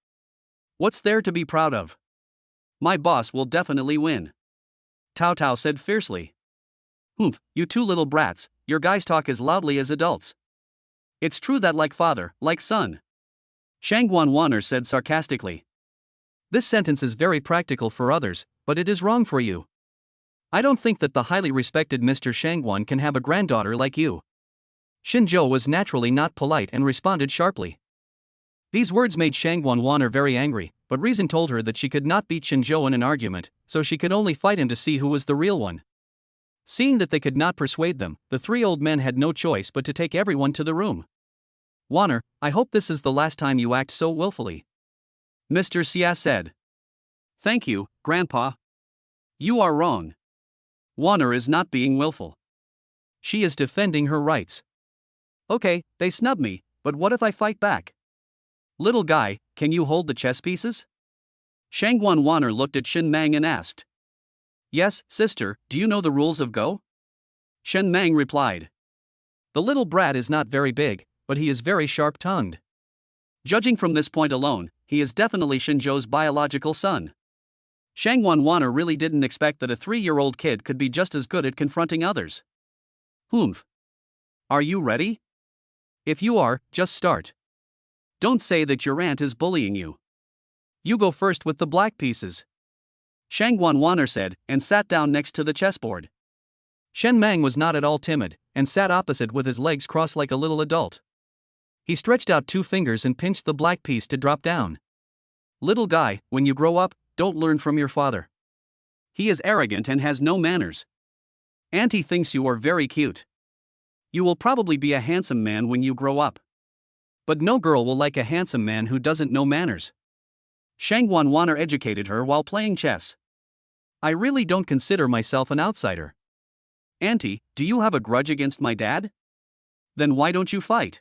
B: What's there to be proud of? My boss will definitely win. Tao Tao said fiercely. Humph, you 2 little brats, your guys talk as loudly as adults. It's true that like father, like son. Shangguan Wanner said sarcastically.
A: This sentence is very practical for others, but it is wrong for you. I don't think that the highly respected Mr. Shangguan can have a granddaughter like you. Shinzhou was naturally not polite and responded sharply. These words made Shangguan Wanner very angry, but reason told her that she could not beat Shinzhou in an argument, so she could only fight him to see who was the real one. Seeing that they could not persuade them, the 3 old men had no choice but to take everyone to the room. Wanner, I hope this is the last time you act so willfully.
B: Mr. Xia said. Thank you, Grandpa. You are wrong. Wanner is not being willful. She is defending her rights. Okay, they snub me, but what if I fight back? Little guy, can you hold the chess pieces? Shangguan Wanner looked at Shen Mang and asked. Yes, sister, do you know the rules of Go? Shen Mang replied.
A: The little brat is not very big, but he is very sharp-tongued.
B: Judging from this point alone, he is definitely Shinzhou's biological son. Shangguan Wanner really didn't expect that a 3-year-old kid could be just as good at confronting others. Humph. Are you ready? If you are, just start. Don't say that your aunt is bullying you. You go first with the black pieces. Shangguan Wanner said, and sat down next to the chessboard.
A: Shen Mang was not at all timid, and sat opposite with his legs crossed like a little adult. He stretched out 2 fingers and pinched the black piece to drop down.
B: Little guy, when you grow up, don't learn from your father. He is arrogant and has no manners. Auntie thinks you are very cute. You will probably be a handsome man when you grow up. But no girl will like a handsome man who doesn't know manners. Shang Wanwaner educated her while playing chess. I really don't consider myself an outsider. Auntie, do you have a grudge against my dad? Then why don't you fight?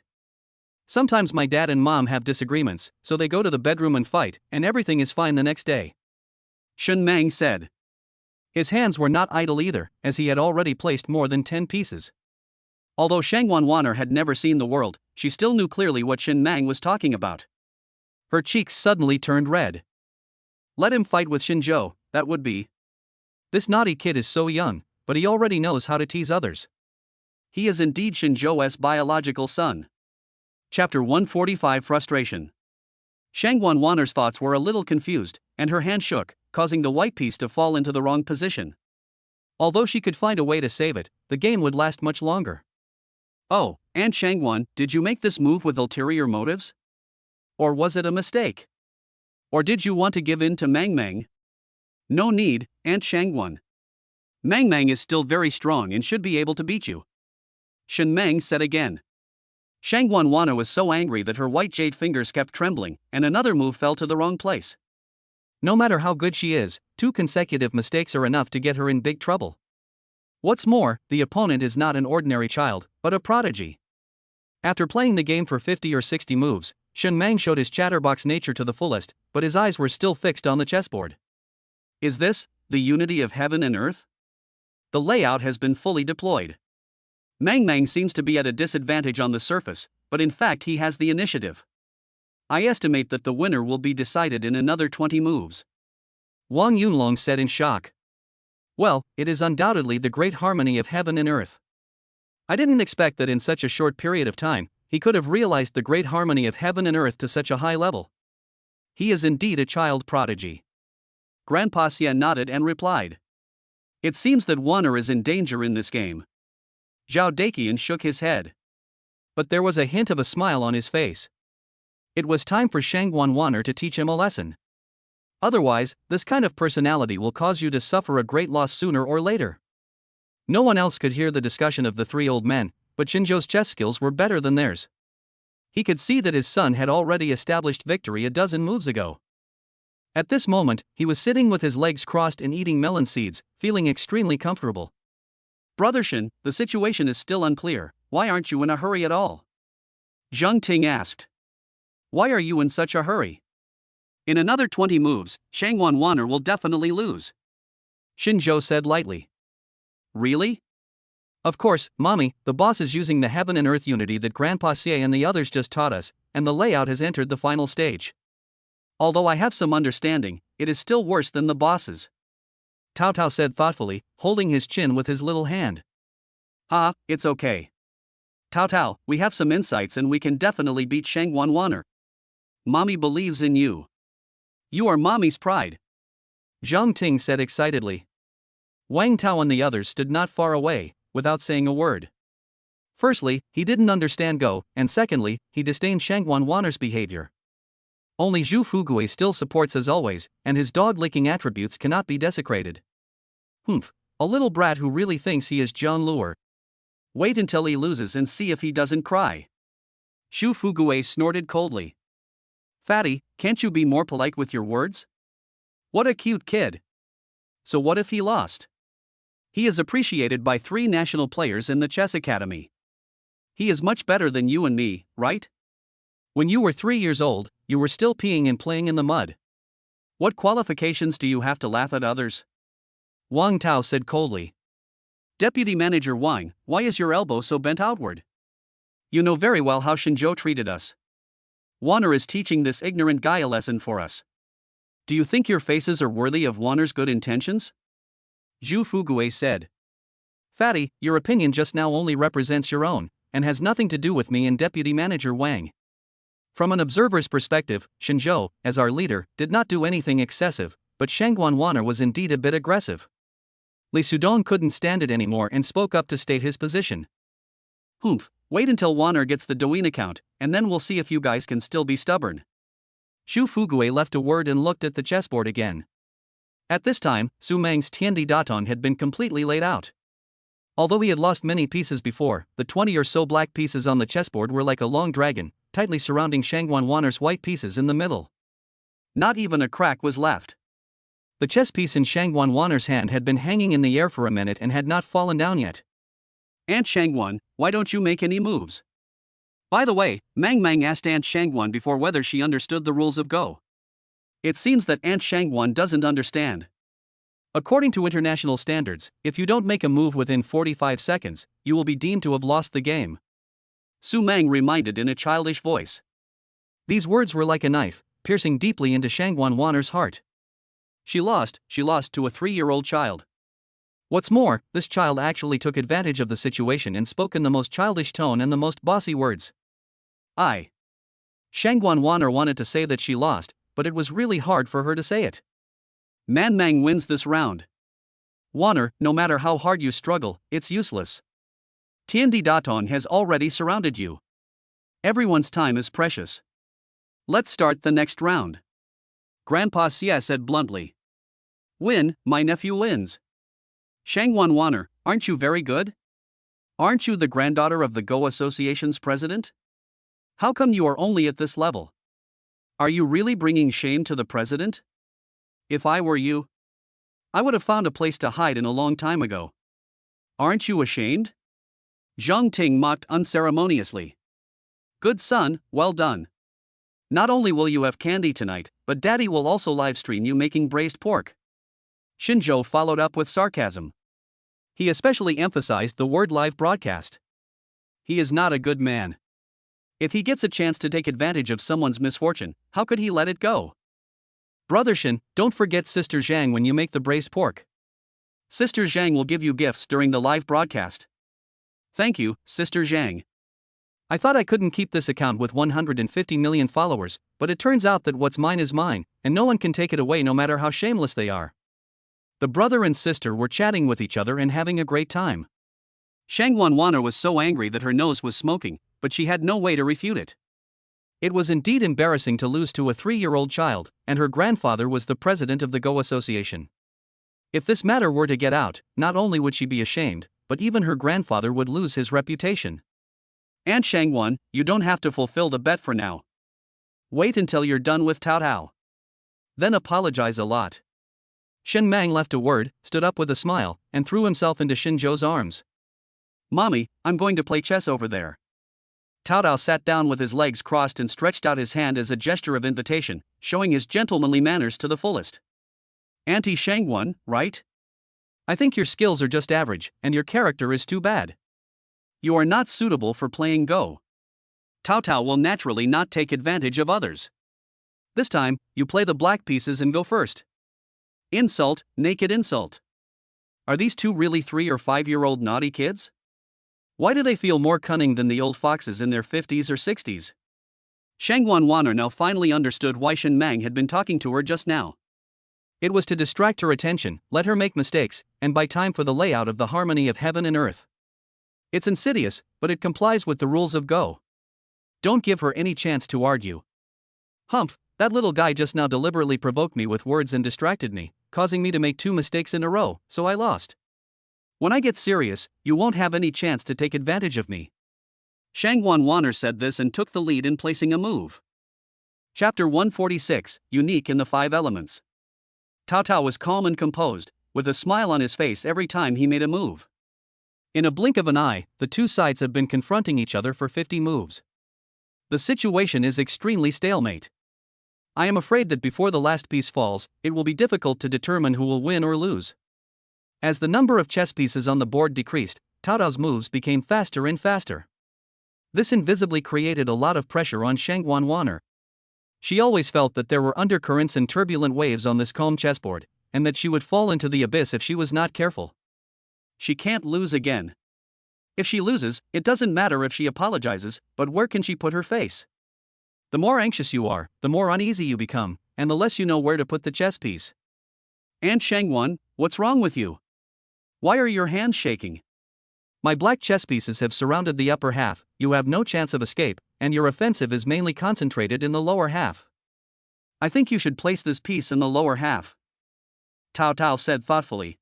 A: Sometimes my dad and mom have disagreements, so they go to the bedroom and fight, and everything is fine the next day.
B: Shen Mang said.
A: His hands were not idle either, as he had already placed more than 10 pieces.
B: Although Shang Wanwaner had never seen the world, she still knew clearly what Shen Mang was talking about.
A: Her cheeks suddenly turned red.
B: Let him fight with Shinzhou, that would be.
A: This naughty kid is so young, but he already knows how to tease others.
B: He is indeed Shinzhou's biological son. Chapter 145 Frustration. Shang Wanwaner's thoughts were a little confused, and her hand shook, causing the white piece to fall into the wrong position.
A: Although she could find a way to save it, the game would last much longer.
B: Oh, Aunt Shangwan, did you make this move with ulterior motives? Or was it a mistake? Or did you want to give in to Mang Mang? No need, Aunt Shangwan. Mang Mang is still very strong and should be able to beat you. Shen Mang said again. Shang Wanwana was so angry that her white jade fingers kept trembling, and another move fell to the wrong place.
A: No matter how good she is, 2 consecutive mistakes are enough to get her in big trouble. What's more, the opponent is not an ordinary child, but a prodigy. After playing the game for 50 or 60 moves, Shen Mang showed his chatterbox nature to the fullest, but his eyes were still fixed on the chessboard.
B: Is this the unity of heaven and earth? The layout has been fully deployed. Mang Mang seems to be at a disadvantage on the surface, but in fact he has the initiative. I estimate that the winner will be decided in another 20 moves.
A: Wang Yunlong said in shock. Well, it is undoubtedly the great harmony of heaven and earth. I didn't expect that in such a short period of time, he could have realized the great harmony of heaven and earth to such a high level. He is indeed a child prodigy.
B: Grandpa Xia nodded and replied. It seems that Wanner is in danger in this game. Zhao Daqian shook his head.
A: But there was a hint of a smile on his face. It was time for Shang Wanwaner to teach him a lesson. Otherwise, this kind of personality will cause you to suffer a great loss sooner or later. No one else could hear the discussion of the 3 old men, but Shinzhou's chess skills were better than theirs. He could see that his son had already established victory a dozen moves ago. At this moment, he was sitting with his legs crossed and eating melon seeds, feeling extremely comfortable.
B: Brother Shen, the situation is still unclear. Why aren't you in a hurry at all? Zheng Ting asked. Why are you in such a hurry? In another 20 moves, Shang Wanwaner will definitely lose.
A: Shinzhou said lightly.
B: Really?
A: Of course, Mommy, the boss is using the heaven and earth unity that Grandpa Xie and the others just taught us, and the layout has entered the final stage.
B: Although I have some understanding, it is still worse than the boss's.
A: Tao Tao said thoughtfully, holding his chin with his little hand.
B: It's okay. Tao Tao, we have some insights and we can definitely beat Shang Wanwaner. Mommy believes in you. You are Mommy's pride.
A: Zhang Ting said excitedly. Wang Tao and the others stood not far away, without saying a word. Firstly, he didn't understand Go, and secondly, he disdained Shang Wanwaner's behavior. Only Zhu Fugui still supports as always, and his dog-licking attributes cannot be desecrated. A little brat who really thinks he is John Luer.
B: Wait until he loses and see if he doesn't cry. Zhu Fugui snorted coldly. Fatty, can't you be more polite with your words? What a cute kid. So what if he lost? He is appreciated by 3 national players in the chess academy. He is much better than you and me, right?
A: When you were 3 years old, you were still peeing and playing in the mud.
B: What qualifications do you have to laugh at others?
A: Wang Tao said coldly.
B: Deputy Manager Wang, why is your elbow so bent outward? You know very well how Shinzhou treated us. Wanner is teaching this ignorant guy a lesson for us. Do you think your faces are worthy of Wanner's good intentions?
A: Zhu Fugui said. Fatty, your opinion just now only represents your own, and has nothing to do with me and Deputy Manager Wang. From an observer's perspective, Shinzhou, as our leader, did not do anything excessive, but Shang Wanwaner was indeed a bit aggressive. Li Sudong couldn't stand it anymore and spoke up to state his position.
B: Wait until Wanner gets the Douyin account, and then we'll see if you guys can still be stubborn.
A: Zhu Fugui left a word and looked at the chessboard again. At this time, Su Mang's Tiandi Daton had been completely laid out. Although he had lost many pieces before, the 20 or so black pieces on the chessboard were like a long dragon, tightly surrounding Shang Wanwaner's white pieces in the middle.
B: Not even a crack was left.
A: The chess piece in Shangguan Wanner's hand had been hanging in the air for a minute and had not fallen down yet.
B: Aunt Shangguan, why don't you make any moves? By the way, Mang Mang asked Aunt Shangguan before whether she understood the rules of Go. It seems that Aunt Shangguan doesn't understand.
A: According to international standards, if you don't make a move within 45 seconds, you will be deemed to have lost the game.
B: Su Mang reminded in a childish voice.
A: These words were like a knife, piercing deeply into Shangguan Wanner's heart.
B: She lost to a 3-year-old child.
A: What's more, this child actually took advantage of the situation and spoke in the most childish tone and the most bossy words. Shangguan Wanner wanted to say that she lost, but it was really hard for her to say it.
B: Man Mang wins this round. Wanner, no matter how hard you struggle, it's useless. Tiandi Daton has already surrounded you. Everyone's time is precious. Let's start the next round. Grandpa Xie said bluntly. Win, my nephew wins. Shangguan Wanner, aren't you very good? Aren't you the granddaughter of the Go Association's president? How come you are only at this level? Are you really bringing shame to the president? If I were you, I would have found a place to hide in a long time ago. Aren't you ashamed? Zhang Ting mocked unceremoniously. Good son, well done. Not only will you have candy tonight, but Daddy will also livestream you making braised pork. Xinzhou followed up with sarcasm. He especially emphasized the word live broadcast. He is not a good man. If he gets a chance to take advantage of someone's misfortune, how could he let it go? Brother Shin, don't forget Sister Zhang when you make the braised pork. Sister Zhang will give you gifts during the live broadcast. Thank you, Sister Zhang. I thought I couldn't keep this account with 150 million followers, but it turns out that what's mine is mine, and no one can take it away no matter how shameless they are. The brother and sister were chatting with each other and having a great time. Shangguan Wanner was so angry that her nose was smoking, but she had no way to refute it. It was indeed embarrassing to lose to a 3-year-old child, and her grandfather was the president of the Go Association. If this matter were to get out, not only would she be ashamed, but even her grandfather would lose his reputation. Aunt Shangguan, you don't have to fulfill the bet for now. Wait until you're done with Tao Tao. Then apologize a lot. Shen Mang left a word, stood up with a smile, and threw himself into Xinzhou's arms. Mommy, I'm going to play chess over there. Tao Tao sat down with his legs crossed and stretched out his hand as a gesture of invitation, showing his gentlemanly manners to the fullest. Auntie Shangguan, right? I think your skills are just average, and your character is too bad. You are not suitable for playing Go. Tao Tao will naturally not take advantage of others. This time, you play the black pieces and go first. Insult, naked insult. Are these two really 3 or 5-year-old naughty kids? Why do they feel more cunning than the old foxes in their 50s or 60s? Shangguan Wanner now finally understood why Shen Mang had been talking to her just now. It was to distract her attention, let her make mistakes, and buy time for the layout of the harmony of heaven and earth. It's insidious, but it complies with the rules of Go. Don't give her any chance to argue. Humph, that little guy just now deliberately provoked me with words and distracted me, causing me to make 2 mistakes in a row, so I lost. When I get serious, you won't have any chance to take advantage of me. Shangguan Wanner said this and took the lead in placing a move. Chapter 146, Unique in the 5 Elements. Tao Tao was calm and composed, with a smile on his face every time he made a move. In a blink of an eye, the two sides have been confronting each other for 50 moves. The situation is extremely stalemate. I am afraid that before the last piece falls, it will be difficult to determine who will win or lose. As the number of chess pieces on the board decreased, Tao Tao's moves became faster and faster. This invisibly created a lot of pressure on Shangguan Wanner. She always felt that there were undercurrents and turbulent waves on this calm chessboard, and that she would fall into the abyss if she was not careful. She can't lose again. If she loses, it doesn't matter if she apologizes, but where can she put her face? The more anxious you are, the more uneasy you become, and the less you know where to put the chess piece. Aunt Shangguan, what's wrong with you? Why are your hands shaking? My black chess pieces have surrounded the upper half, you have no chance of escape, and your offensive is mainly concentrated in the lower half. I think you should place this piece in the lower half. Tao Tao said thoughtfully.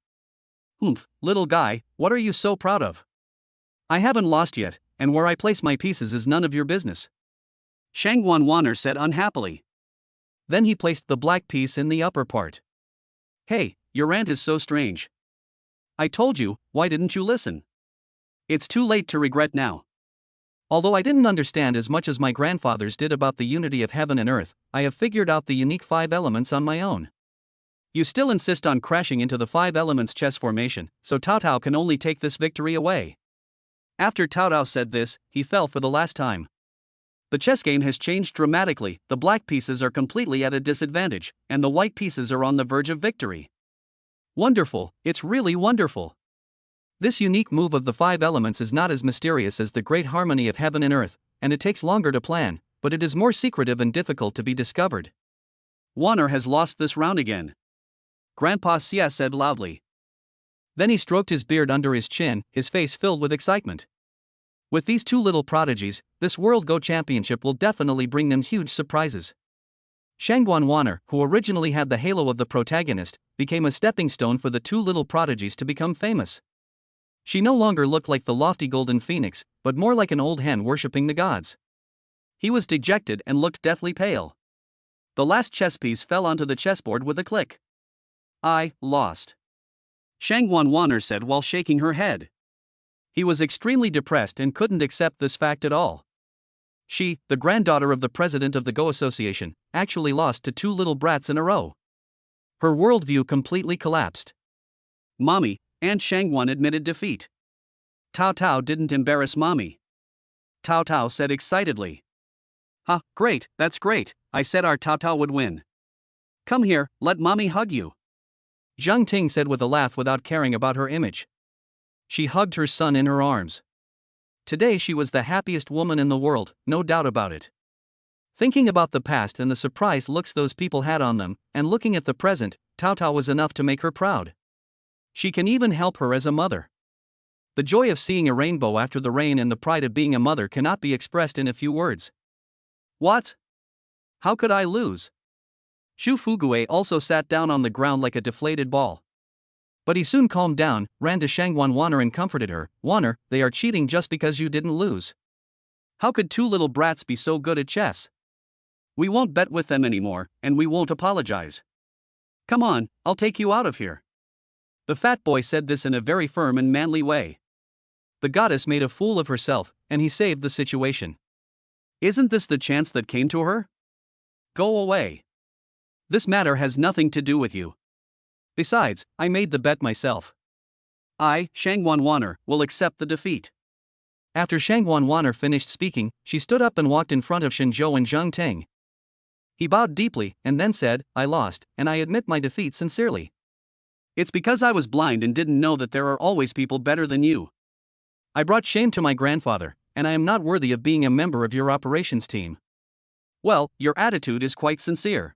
B: Humph, little guy, what are you so proud of? I haven't lost yet, and where I place my pieces is none of your business. Shangguan Wanner said unhappily.
A: Then he placed the black piece in the upper part.
B: Hey, your rant is so strange. I told you, why didn't you listen? It's too late to regret now.
A: Although I didn't understand as much as my grandfathers did about the unity of heaven and earth, I have figured out the unique 5 elements on my own.
B: You still insist on crashing into the 5 elements chess formation, so Cao Cao can only take this victory away. After Cao Cao said this, he fell for the last time. The chess game has changed dramatically, the black pieces are completely at a disadvantage, and the white pieces are on the verge of victory.
A: Wonderful, it's really wonderful. This unique move of the 5 elements is not as mysterious as the great harmony of heaven and earth, and it takes longer to plan, but it is more secretive and difficult to be discovered.
B: Warner has lost this round again. Grandpa Xia said loudly.
A: Then he stroked his beard under his chin, his face filled with excitement. With these 2 little prodigies, this World Go Championship will definitely bring them huge surprises. Shangguan Warner, who originally had the halo of the protagonist, became a stepping stone for the 2 little prodigies to become famous. She no longer looked like the lofty golden phoenix, but more like an old hen worshipping the gods.
B: He was dejected and looked deathly pale. The last chess piece fell onto the chessboard with a click. I lost. Shangguan Warner said while shaking her head. He was extremely depressed and couldn't accept this fact at all. She, the granddaughter of the president of the Go Association, actually lost to 2 little brats in a row. Her worldview completely collapsed. Mommy, Aunt Shangguan admitted defeat. Cao Cao didn't embarrass Mommy. Cao Cao said excitedly. Ha, great, that's great, I said our Cao Cao would win. Come here, let Mommy hug you.
A: Zhang Ting said with a laugh without caring about her image. She hugged her son in her arms. Today she was the happiest woman in the world, no doubt about it. Thinking about the past and the surprised looks those people had on them, and looking at the present, Cao Cao was enough to make her proud. She can even help her as a mother. The joy of seeing a rainbow after the rain and the pride of being a mother cannot be expressed in a few words.
B: What? How could I lose? Xu Fugue also sat down on the ground like a deflated ball.
A: But he soon calmed down, ran to Shangguan Warner and comforted her. Warner, they are cheating just because you didn't lose.
B: How could 2 little brats be so good at chess? We won't bet with them anymore, and we won't apologize. Come on, I'll take you out of here. The fat boy said this in a very firm and manly way.
A: The goddess made a fool of herself, and he saved the situation.
B: Isn't this the chance that came to her? Go away. This matter has nothing to do with you.
A: Besides, I made the bet myself.
B: I, Shangguan Warner, will accept the defeat.
A: After Shangguan Warner finished speaking, she stood up and walked in front of Shenzhou and Zhang Ting. He bowed deeply, and then said, I lost, and I admit my defeat sincerely.
B: It's because I was blind and didn't know that there are always people better than you.
A: I brought shame to my grandfather, and I am not worthy of being a member of your operations team.
B: Well, your attitude is quite sincere.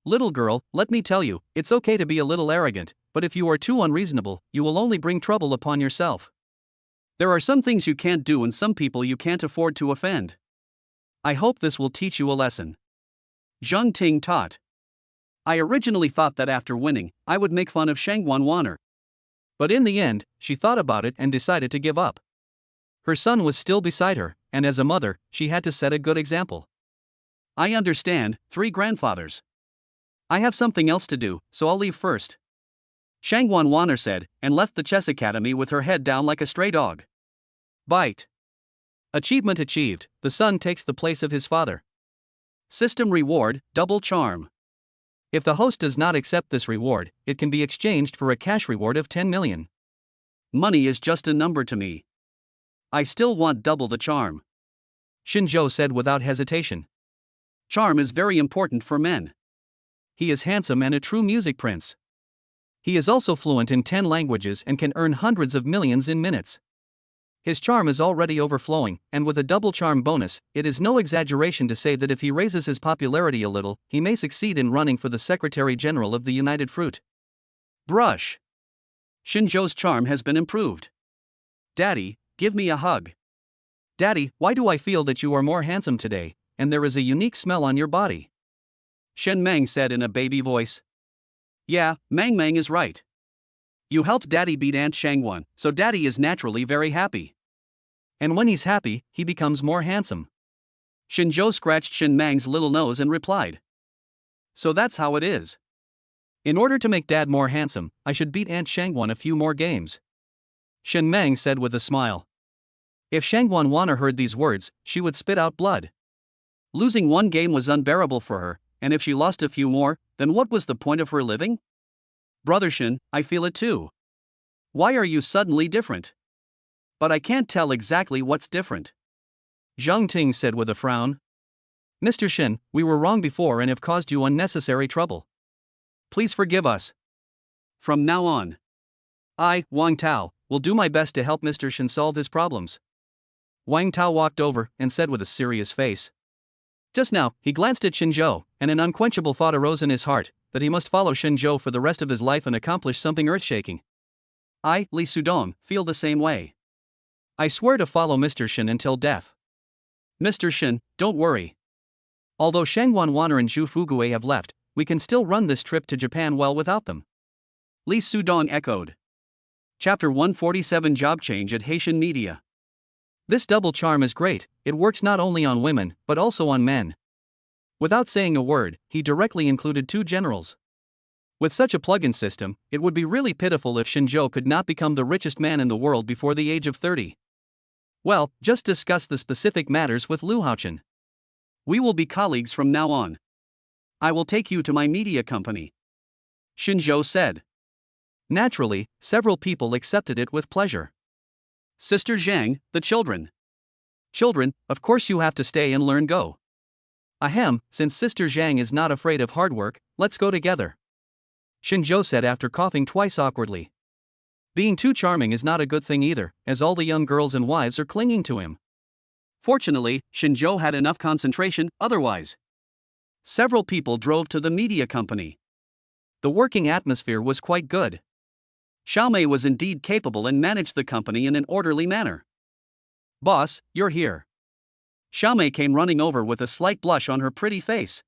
A: Little girl, let me tell you, it's okay to be a little arrogant, but if you are too unreasonable, you will only bring trouble upon yourself.
B: There are some things you can't do and some people you can't afford to offend. I hope this will teach you a lesson. Zhang Ting taught. I originally thought that after winning, I would make fun of Shangguan Warner.
A: But in the end, she thought about it and decided to give up. Her son was still beside her, and as a mother, she had to set a good example.
B: I understand, 3 grandfathers. I have something else to do, so I'll leave first. Shangguan Warner said, and left the chess academy with her head down like a stray dog. Bite.
A: Achievement achieved, the son takes the place of his father.
B: System reward, double charm.
A: If the host does not accept this reward, it can be exchanged for a cash reward of 10 million.
B: Money is just a number to me. I still want double the charm.
A: Shenzhou said without hesitation.
B: Charm is very important for men.
A: He is handsome and a true music prince. He is also fluent in 10 languages and can earn hundreds of millions in minutes. His charm is already overflowing, and with a double charm bonus, it is no exaggeration to say that if he raises his popularity a little, he may succeed in running for the Secretary General of the United Fruit.
B: Brush. Shenzhou's charm has been improved. Daddy, give me a hug.
A: Daddy, why do I feel that you are more handsome today, and there is a unique smell on your body?
B: Shen Meng said in a baby voice. Yeah, Mang is right. You helped Daddy beat Aunt Shangguan, so Daddy is naturally very happy.
A: And when he's happy, he becomes more handsome.
B: Shenzhou scratched Shen Meng's little nose and replied. So that's how it is. In order to make Dad more handsome, I should beat Aunt Shangwan a few more games. Shen Meng said with a smile. If Shangwan Wana heard these words, she would spit out blood. Losing one game was unbearable for her, and if she lost a few more, then what was the point of her living? Brother Shen, I feel it too. Why are you suddenly different? But I can't tell exactly what's different. Zhang Ting said with a frown. Mr. Shen, we were wrong before and have caused you unnecessary trouble. Please forgive us. From now on, I, Wang Tao, will do my best to help Mr. Shen solve his problems. Wang Tao walked over and said with a serious face. Just now, he glanced at Xinzhou, and an unquenchable thought arose in his heart, that he must follow Xinzhou for the rest of his life and accomplish something earth-shaking. I, Li Sudong, feel the same way. I swear to follow Mr. Shen until death. Mr. Shen, don't worry. Although Shangwan Waner and Zhu Fugue have left, we can still run this trip to Japan well without them. Li Sudong echoed. Chapter 147 Job Change at Haitian Media. This double charm is great, it works not only on women, but also on men. Without saying a word, he directly included 2 generals. With such a plug-in system, it would be really pitiful if Xinzhou could not become the richest man in the world before the age of 30. Well, just discuss the specific matters with Lu Haochen. We will be colleagues from now on. I will take you to my media company. Xinzhou said. Naturally, several people accepted it with pleasure. Sister Zhang, the children. Children, of course you have to stay and learn Go. Ahem, since Sister Zhang is not afraid of hard work, let's go together. Xinzhou said after coughing twice awkwardly. Being too charming is not a good thing either, as all the young girls and wives are clinging to him. Fortunately, Xinzhou had enough concentration, otherwise. Several people drove to the media company. The working atmosphere was quite good. Xiaomei was indeed capable and managed the company in an orderly manner. Boss, you're here. Xiaomei came running over with a slight blush on her pretty face.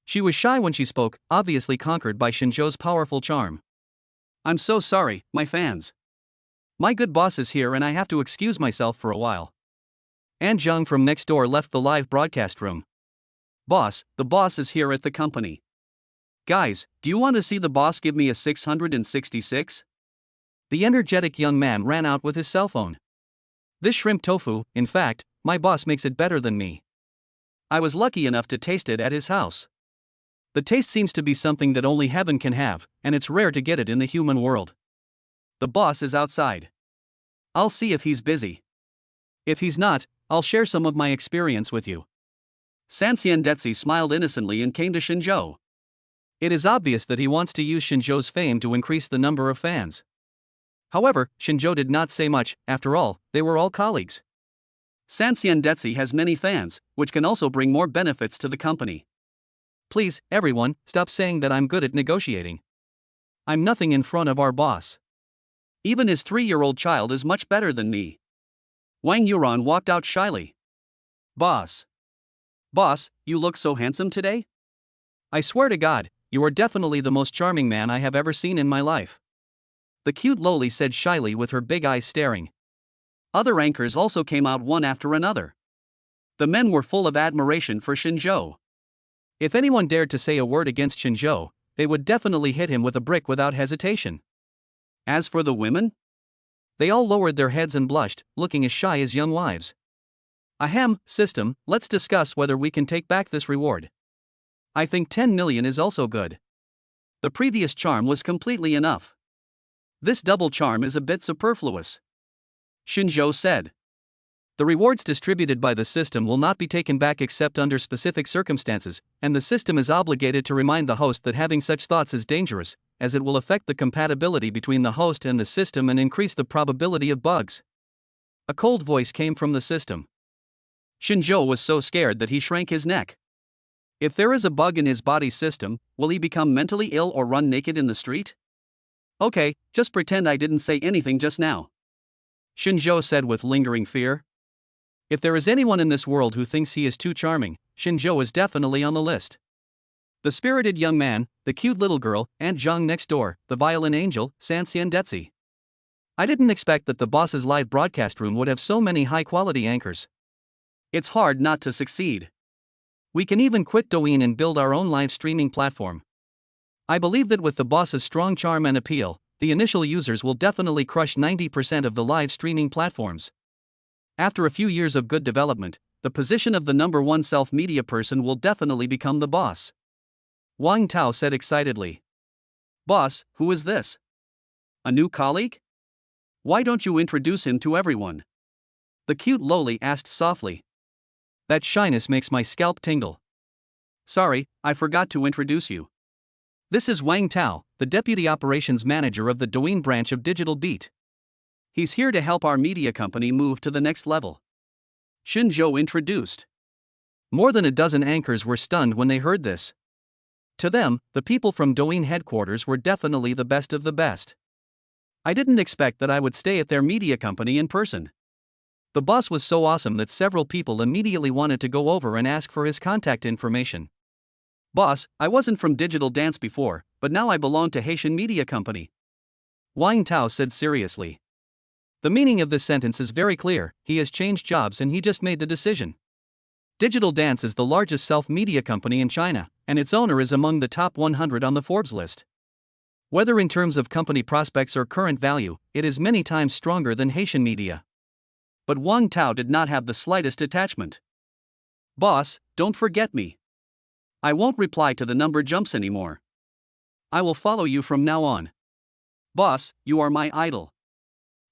B: She was shy when she spoke, obviously conquered by Xinzhou's powerful charm. I'm so sorry, my fans. My good boss is here and I have to excuse myself for a while. An Zheng from next door left the live broadcast room. Boss, the boss is here at the company. Guys, do you want to see the boss give me a 666? The energetic young man ran out with his cell phone. This shrimp tofu, in fact, my boss makes it better than me. I was lucky enough to taste it at his house. The taste seems to be something that only heaven can have, and it's rare to get it in the human world. The boss is outside. I'll see if he's busy. If he's not, I'll share some of my experience with you. Sanxian Detzi smiled innocently and came to Xinzhou. It is obvious that he wants to use Xinzhou's fame to increase the number of fans. However, Xinzhou did not say much, after all, they were all colleagues. Sanxian Detzi has many fans, which can also bring more benefits to the company. Please, everyone, stop saying that I'm good at negotiating. I'm nothing in front of our boss. Even his 3-year-old child is much better than me. Wang Yuran walked out shyly. Boss. Boss, you look so handsome today? I swear to God, you are definitely the most charming man I have ever seen in my life. The cute loli said shyly with her big eyes staring. Other anchors also came out one after another. The men were full of admiration for Xinzhou. If anyone dared to say a word against Xinzhou, they would definitely hit him with a brick without hesitation. As for the women, they all lowered their heads and blushed, looking as shy as young wives. Ahem, system, let's discuss whether we can take back this reward. I think 10 million is also good. The previous charm was completely enough. This double charm is a bit superfluous. Xinzhou said. The rewards distributed by the system will not be taken back except under specific circumstances, and the system is obligated to remind the host that having such thoughts is dangerous, as it will affect the compatibility between the host and the system and increase the probability of bugs. A cold voice came from the system. Xinzhou was so scared that he shrank his neck. If there is a bug in his body system, will he become mentally ill or run naked in the street? Okay, just pretend I didn't say anything just now. Xinzhou said with lingering fear. If there is anyone in this world who thinks he is too charming, Xinzhou is definitely on the list. The spirited young man, the cute little girl, Aunt Zhang next door, the violin angel, Sanxian Detzi. I didn't expect that the boss's live broadcast room would have so many high-quality anchors. It's hard not to succeed.
A: We can even quit Douyin and build our own live streaming platform. I believe that with the boss's strong charm and appeal, the initial users will definitely crush 90% of the live streaming platforms. After a few years of good development, the position of the number one self-media person will definitely become the boss. Wang Tao said excitedly. Boss, who is this? A new colleague? Why don't you introduce him to everyone? The cute lowly asked softly. That shyness makes my scalp tingle. Sorry, I forgot to introduce you. This is Wang Tao, the Deputy Operations Manager of the Douyin branch of Digital Beat. He's here to help our media company move to the next level. Xin Zhou introduced. More than a dozen anchors were stunned when they heard this. To them, the people from Douyin headquarters were definitely the best of the best. I didn't expect that I would stay at their media company in person. The boss was so awesome that several people immediately wanted to go over and ask for his contact information. Boss, I wasn't from Digital Dance before, but now I belong to Haitian Media Company. Wang Tao said seriously. The meaning of this sentence is very clear. He has changed jobs and he just made the decision. Digital Dance is the largest self-media company in China, and its owner is among the top 100 on the Forbes list. Whether in terms of company prospects or current value, it is many times stronger than Haitian Media. But Wang Tao did not have the slightest attachment. Boss, don't forget me. I won't reply to the number jumps anymore. I will follow you from now on. Boss, you are my idol.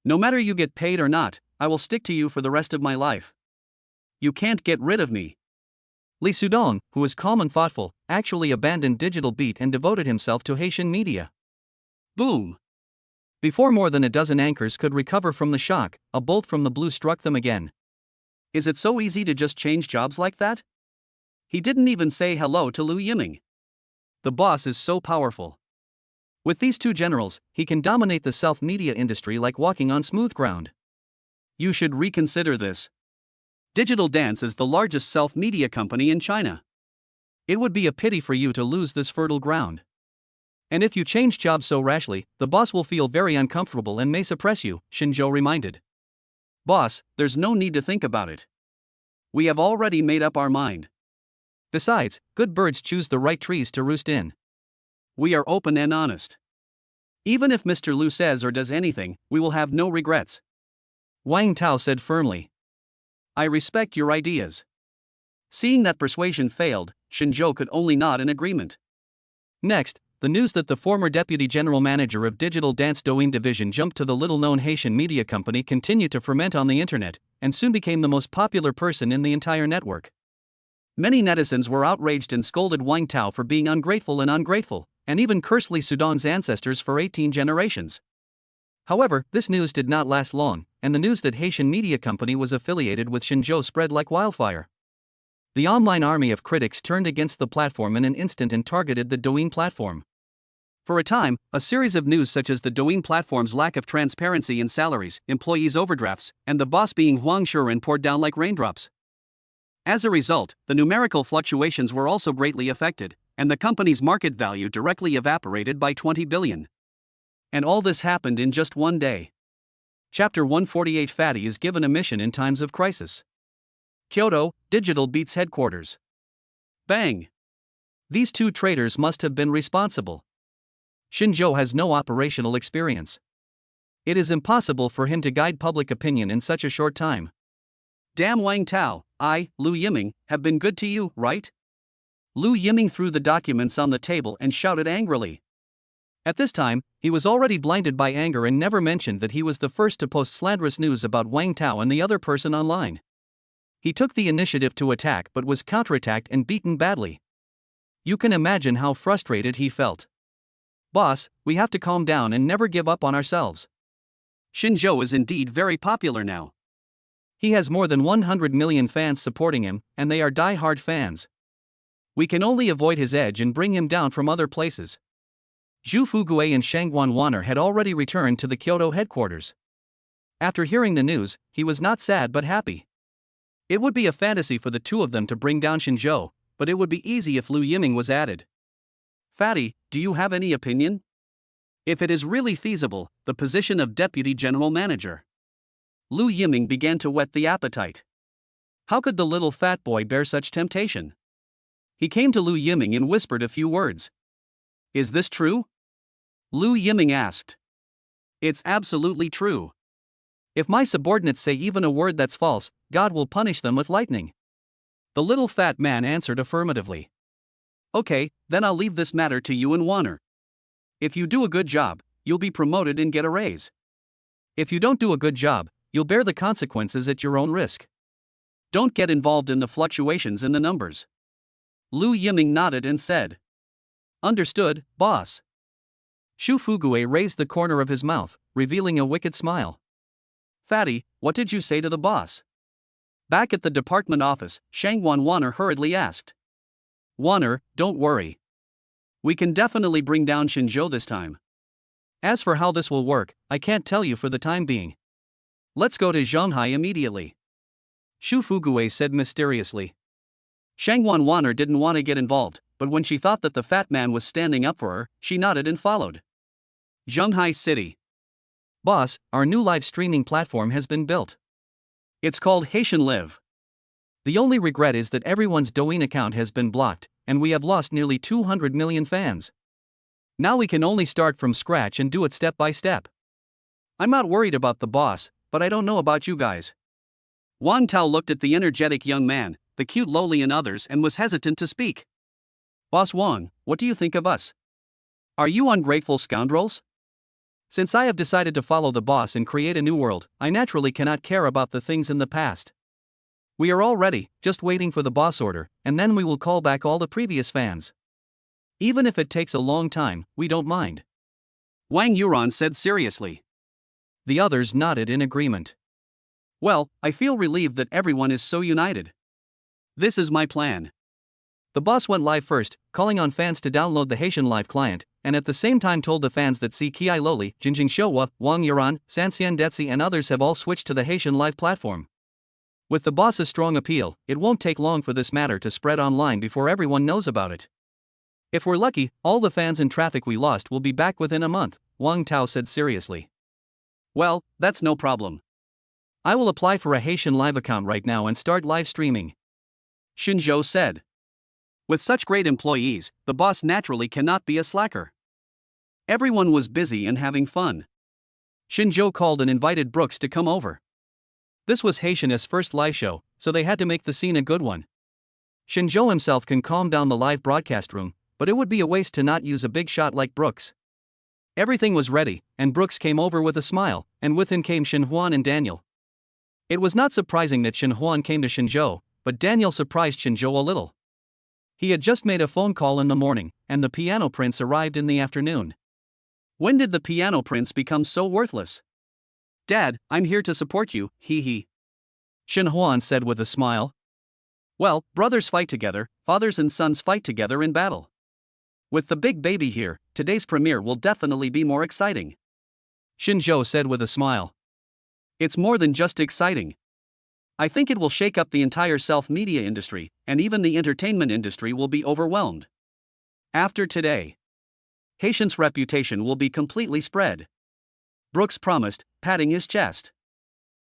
A: No matter you get paid or not, I will stick to you for the rest of my life. You can't get rid of me. Li Sudong, who was calm and thoughtful, actually abandoned Digital Beat and devoted himself to Haitian Media. Boom! Before more than a dozen anchors could recover from the shock, a bolt from the blue struck them again. Is it so easy to just change jobs like that? He didn't even say hello to Lu Yiming. The boss is so powerful. With these two generals, he can dominate the self-media industry like walking on smooth ground. You should reconsider this. Digital Dance is the largest self-media company in China. It would be a pity for you to lose this fertile ground. And if you change jobs so rashly, the boss will feel very uncomfortable and may suppress you, Xin Zhou reminded. Boss, there's no need to think about it. We have already made up our mind. Besides, good birds choose the right trees to roost in. We are open and honest. Even if Mr. Lu says or does anything, we will have no regrets. Wang Tao said firmly. I respect your ideas. Seeing that persuasion failed, Xin Zhou could only nod in agreement. Next, the news that the former deputy general manager of Digital Dance Douyin division jumped to the little-known Haitian media company continued to ferment on the internet, and soon became the most popular person in the entire network. Many netizens were outraged and scolded Wang Tao for being ungrateful, and even cursed Li Sudong's ancestors for 18 generations. However, this news did not last long, and the news that Haitian Media Company was affiliated with Xin Zhou spread like wildfire. The online army of critics turned against the platform in an instant and targeted the Douyin platform. For a time, a series of news such as the Douyin platform's lack of transparency in salaries, employees' overdrafts, and the boss being Huang Shuren poured down like raindrops. As a result, the numerical fluctuations were also greatly affected, and the company's market value directly evaporated by 20 billion. And all this happened in just one day. Chapter 148 Fatty is given a mission in times of crisis. Kyoto, Digital Beat's headquarters. Bang! These two traitors must have been responsible. Xin Zhou has no operational experience. It is impossible for him to guide public opinion in such a short time. Damn Wang Tao, Lu Yiming, have been good to you, right? Lu Yiming threw the documents on the table and shouted angrily. At this time, he was already blinded by anger and never mentioned that he was the first to post slanderous news about Wang Tao and the other person online. He took the initiative to attack but was counterattacked and beaten badly. You can imagine how frustrated he felt. Boss, we have to calm down and never give up on ourselves. Xin Zhou is indeed very popular now. He has more than 100 million fans supporting him, and they are die-hard fans. We can only avoid his edge and bring him down from other places. Zhu Fuguei and Shangguan Wanner had already returned to the Kyoto headquarters. After hearing the news, he was not sad but happy. It would be a fantasy for the two of them to bring down Xin Zhou, but it would be easy if Lu Yiming was added. Fatty, do you have any opinion? If it is really feasible, the position of Deputy General Manager. Lu Yiming began to whet the appetite. How could the little fat boy bear such temptation?
B: He came to Lu Yiming and whispered a few words. Is this true? Lu Yiming asked. It's absolutely true. If my subordinates say even a word that's false, God will punish them with lightning. The little fat man answered affirmatively. Okay, then I'll leave this matter to you and Warner. If you do a good job, you'll be promoted and get a raise. If you don't do a good job, you'll bear the consequences at your own risk. Don't get involved in the fluctuations in the numbers. Lu Yiming nodded and said. Understood, boss. Shu Fugue raised the corner of his mouth, revealing a wicked smile. Fatty, what did you say to the boss? Back at the department office, Shangwan Warner hurriedly asked. Warner, don't worry. We can definitely bring down Shinzhou this time. As for how this will work, I can't tell you for the time being. Let's go to Zhonghai immediately. Shu Fugue said mysteriously. Shangwan Warner didn't want to get involved, but when she thought that the fat man was standing up for her, she nodded and followed. Zhonghai City. Boss, our new live streaming platform has been built. It's called Haitian Live. The only regret is that everyone's Douyin account has been blocked, and we have lost nearly 200 million fans. Now we can only start from scratch and do it step by step. I'm not worried about the boss, but I don't know about you guys. Wang Tao looked at the energetic young man, the cute lowly and others, and was hesitant to speak. Boss Wang, what do you think of us? Are you ungrateful scoundrels? Since I have decided to follow the boss and create a new world, I naturally cannot care about the things in the past. We are all ready, just waiting for the boss order, and then we will call back all the previous fans. Even if it takes a long time, we don't mind. Wang Yuran said seriously. The others nodded in agreement. Well, I feel relieved that everyone is so united. This is my plan. The boss went live first, calling on fans to download the Haitian Live client, and at the same time told the fans that Si Kiai Loli, Jinjing Showa, Wang Yuran, Sanxian Detsi and others have all switched to the Haitian Live platform. With the boss's strong appeal, it won't take long for this matter to spread online before everyone knows about it. If we're lucky, all the fans and traffic we lost will be back within a month, Wang Tao said seriously. Well, that's no problem. I will apply for a Haitian Live account right now and start live streaming. Shinzhou said. With such great employees, the boss naturally cannot be a slacker. Everyone was busy and having fun. Shinzhou called and invited Brooks to come over. This was Haitian's first live show, so they had to make the scene a good one. Shinzhou himself can calm down the live broadcast room, but it would be a waste to not use a big shot like Brooks. Everything was ready, and Brooks came over with a smile, and with him came Shinhuan and Daniel. It was not surprising that Shinhuan came to Shinzhou, but Daniel surprised Shinzhou a little. He had just made a phone call in the morning, and the piano prince arrived in the afternoon. When did the piano prince become so worthless? Dad, I'm here to support you, hee hee. Shinhuan said with a smile. Well, brothers fight together, fathers and sons fight together in battle. With the big baby here, today's premiere will definitely be more exciting. Shinzhou said with a smile. It's more than just exciting. I think it will shake up the entire self-media industry, and even the entertainment industry will be overwhelmed. After today, Haitian's reputation will be completely spread. Brooks promised, patting his chest.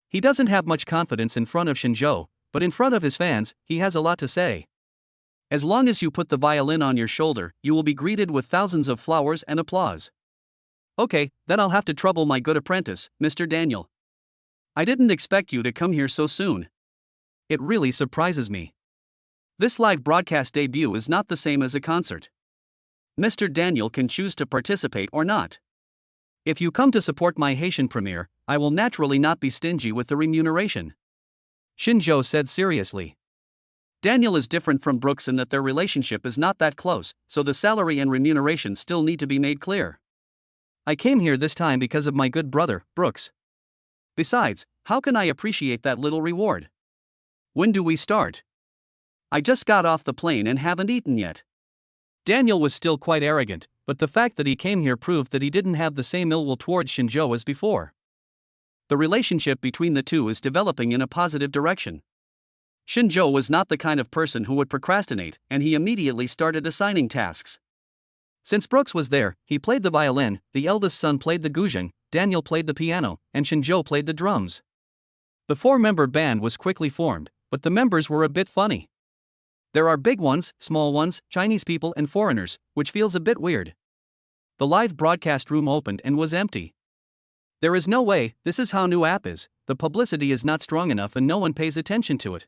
B: He doesn't have much confidence in front of Shinzhou, but in front of his fans, he has a lot to say. As long as you put the violin on your shoulder, you will be greeted with thousands of flowers and applause. Okay, then I'll have to trouble my good apprentice, Mr. Daniel. I didn't expect you to come here so soon. It really surprises me. This live broadcast debut is not the same as a concert. Mr. Daniel can choose to participate or not. If you come to support my Haitian premiere, I will naturally not be stingy with the remuneration. Shinzhou said seriously. Daniel is different from Brooks in that their relationship is not that close, so the salary and remuneration still need to be made clear. I came here this time because of my good brother, Brooks. Besides, how can I appreciate that little reward? When do we start? I just got off the plane and haven't eaten yet. Daniel was still quite arrogant, but the fact that he came here proved that he didn't have the same ill will towards Shinzhou as before. The relationship between the two is developing in a positive direction. Shinzhou was not the kind of person who would procrastinate, and he immediately started assigning tasks. Since Brooks was there, he played the violin, the eldest son played the guzheng, Daniel played the piano, and Shinzhou played the drums. The four-member band was quickly formed, but the members were a bit funny.
A: There are big ones, small ones, Chinese people, and foreigners, which feels a bit weird. The live broadcast room opened and was empty. There is no way, this is how new app is, the publicity is not strong enough and no one pays attention to it.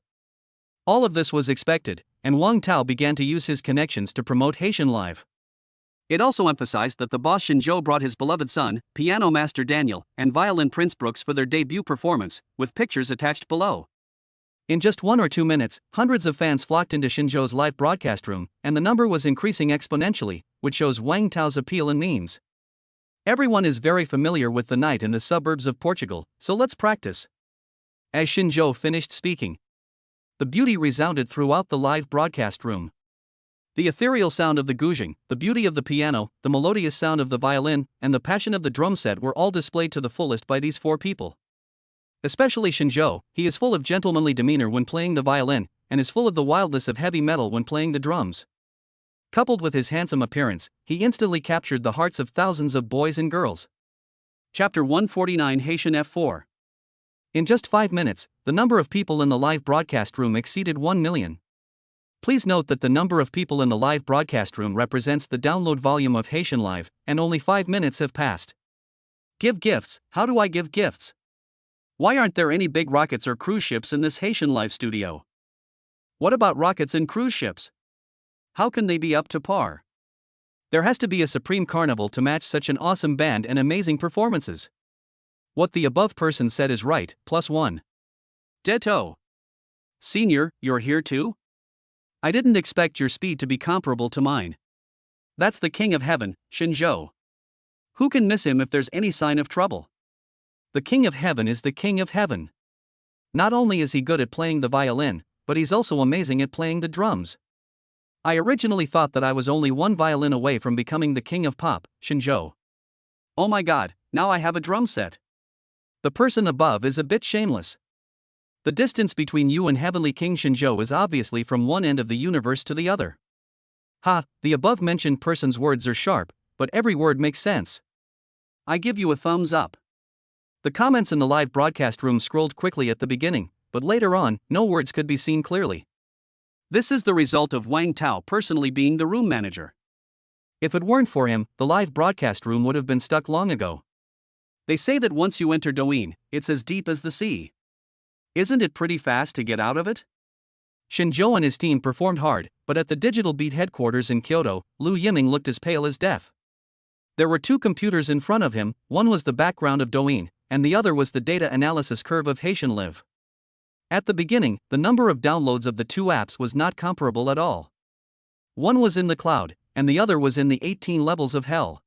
A: All of this was expected, and Wang Tao began to use his connections to promote Haitian Live. It also emphasized that the boss Shinzhou brought his beloved son, piano master Daniel, and violin Prince Brooks for their debut performance, with pictures attached below. In just 1 or 2 minutes, hundreds of fans flocked into Shinzhou's live broadcast room, and the number was increasing exponentially, which shows Wang Tao's appeal and means. Everyone is very familiar with the night in the suburbs of Portugal, so let's practice. As Shinzhou finished speaking, the beauty resounded throughout the live broadcast room. The ethereal sound of the guzheng, the beauty of the piano, the melodious sound of the violin, and the passion of the drum set were all displayed to the fullest by these 4 people. Especially Shinzhou, he is full of gentlemanly demeanor when playing the violin, and is full of the wildness of heavy metal when playing the drums. Coupled with his handsome appearance, he instantly captured the hearts of thousands of boys and girls. Chapter 149 Haitian F4. In just 5 minutes, the number of people in the live broadcast room exceeded 1 million. Please note that the number of people in the live broadcast room represents the download volume of Haitian Live, and only 5 minutes have passed. Give gifts. How do I give gifts? Why aren't there any big rockets or cruise ships in this Haitian Live studio? What about rockets and cruise ships? How can they be up to par? There has to be a supreme carnival to match such an awesome band and amazing performances. What the above person said is right, +1. Ditto. Senior, you're here too? I didn't expect your speed to be comparable to mine. That's the king of heaven, Shinzhou. Who can miss him if there's any sign of trouble? The king of heaven is the king of heaven. Not only is he good at playing the violin, but he's also amazing at playing the drums. I originally thought that I was only 1 violin away from becoming the king of pop, Shinzhou. Oh my god, now I have a drum set. The person above is a bit shameless. The distance between you and Heavenly King Shinzhou is obviously from one end of the universe to the other. Ha, the above mentioned person's words are sharp, but every word makes sense. I give you a thumbs up. The comments in the live broadcast room scrolled quickly at the beginning, but later on, no words could be seen clearly. This is the result of Wang Tao personally being the room manager. If it weren't for him, the live broadcast room would have been stuck long ago. They say that once you enter Douyin, it's as deep as the sea. Isn't it pretty fast to get out of it? Shinzhou and his team performed hard, but at the Digital Beat headquarters in Kyoto, Lu Yiming looked as pale as death. There were 2 computers in front of him, one was the background of Douyin, and the other was the data analysis curve of Haitian Live. At the beginning, the number of downloads of the 2 apps was not comparable at all. One was in the cloud, and the other was in the 18 levels of hell.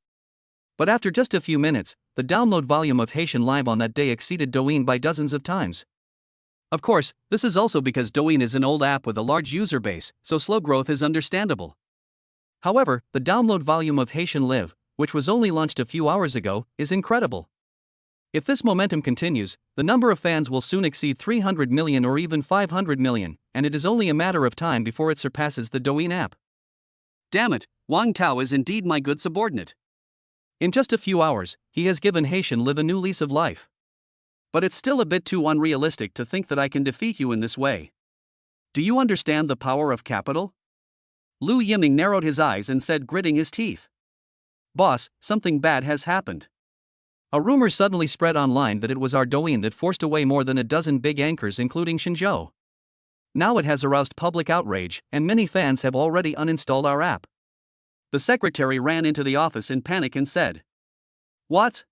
A: But after just a few minutes, the download volume of Haitian Live on that day exceeded Douyin by dozens of times. Of course, this is also because Douyin is an old app with a large user base, so slow growth is understandable. However, the download volume of Haitian Live, which was only launched a few hours ago, is incredible. If this momentum continues, the number of fans will soon exceed 300 million or even 500 million, and it is only a matter of time before it surpasses the Douyin app. Damn it, Wang Tao is indeed my good subordinate. In just a few hours, he has given Haitian Live a new lease of life. But it's still a bit too unrealistic to think that I can defeat you in this way. Do you understand the power of capital? Lu Yiming narrowed his eyes and said, gritting his teeth. Boss, something bad has happened. A rumor suddenly spread online that it was our Douyin that forced away more than a dozen big anchors including Shinzhou. Now it has aroused public outrage, and many fans have already uninstalled our app. The secretary ran into the office in panic and said, What?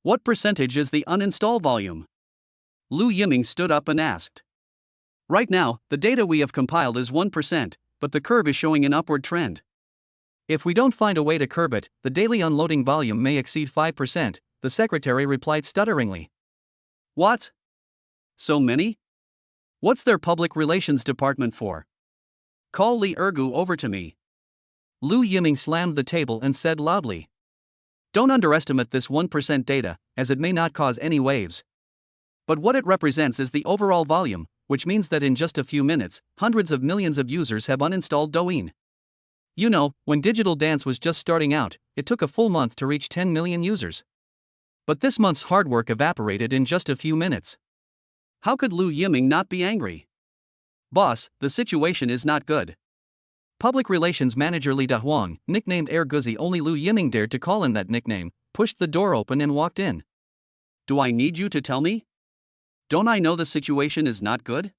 A: What percentage is the uninstall volume? Lu Yiming stood up and asked. Right now, the data we have compiled is 1%, but the curve is showing an upward trend. If we don't find a way to curb it, the daily unloading volume may exceed 5%, the secretary replied stutteringly. What? So many? What's their public relations department for? Call Li Ergu over to me. Lu Yiming slammed the table and said loudly. Don't underestimate this 1% data, as it may not cause any waves. But what it represents is the overall volume, which means that in just a few minutes, hundreds of millions of users have uninstalled Douyin. You know, when Digital Dance was just starting out, it took a full month to reach 10 million users. But this month's hard work evaporated in just a few minutes. How could Lu Yiming not be angry?
B: Boss, the situation is not good.
A: Public Relations Manager Li Dahuang, nicknamed Air Guzzi, only Lu Yiming dared to call him that nickname, pushed the door open and walked in.
B: Do I need you to tell me? Don't I know the situation is not good?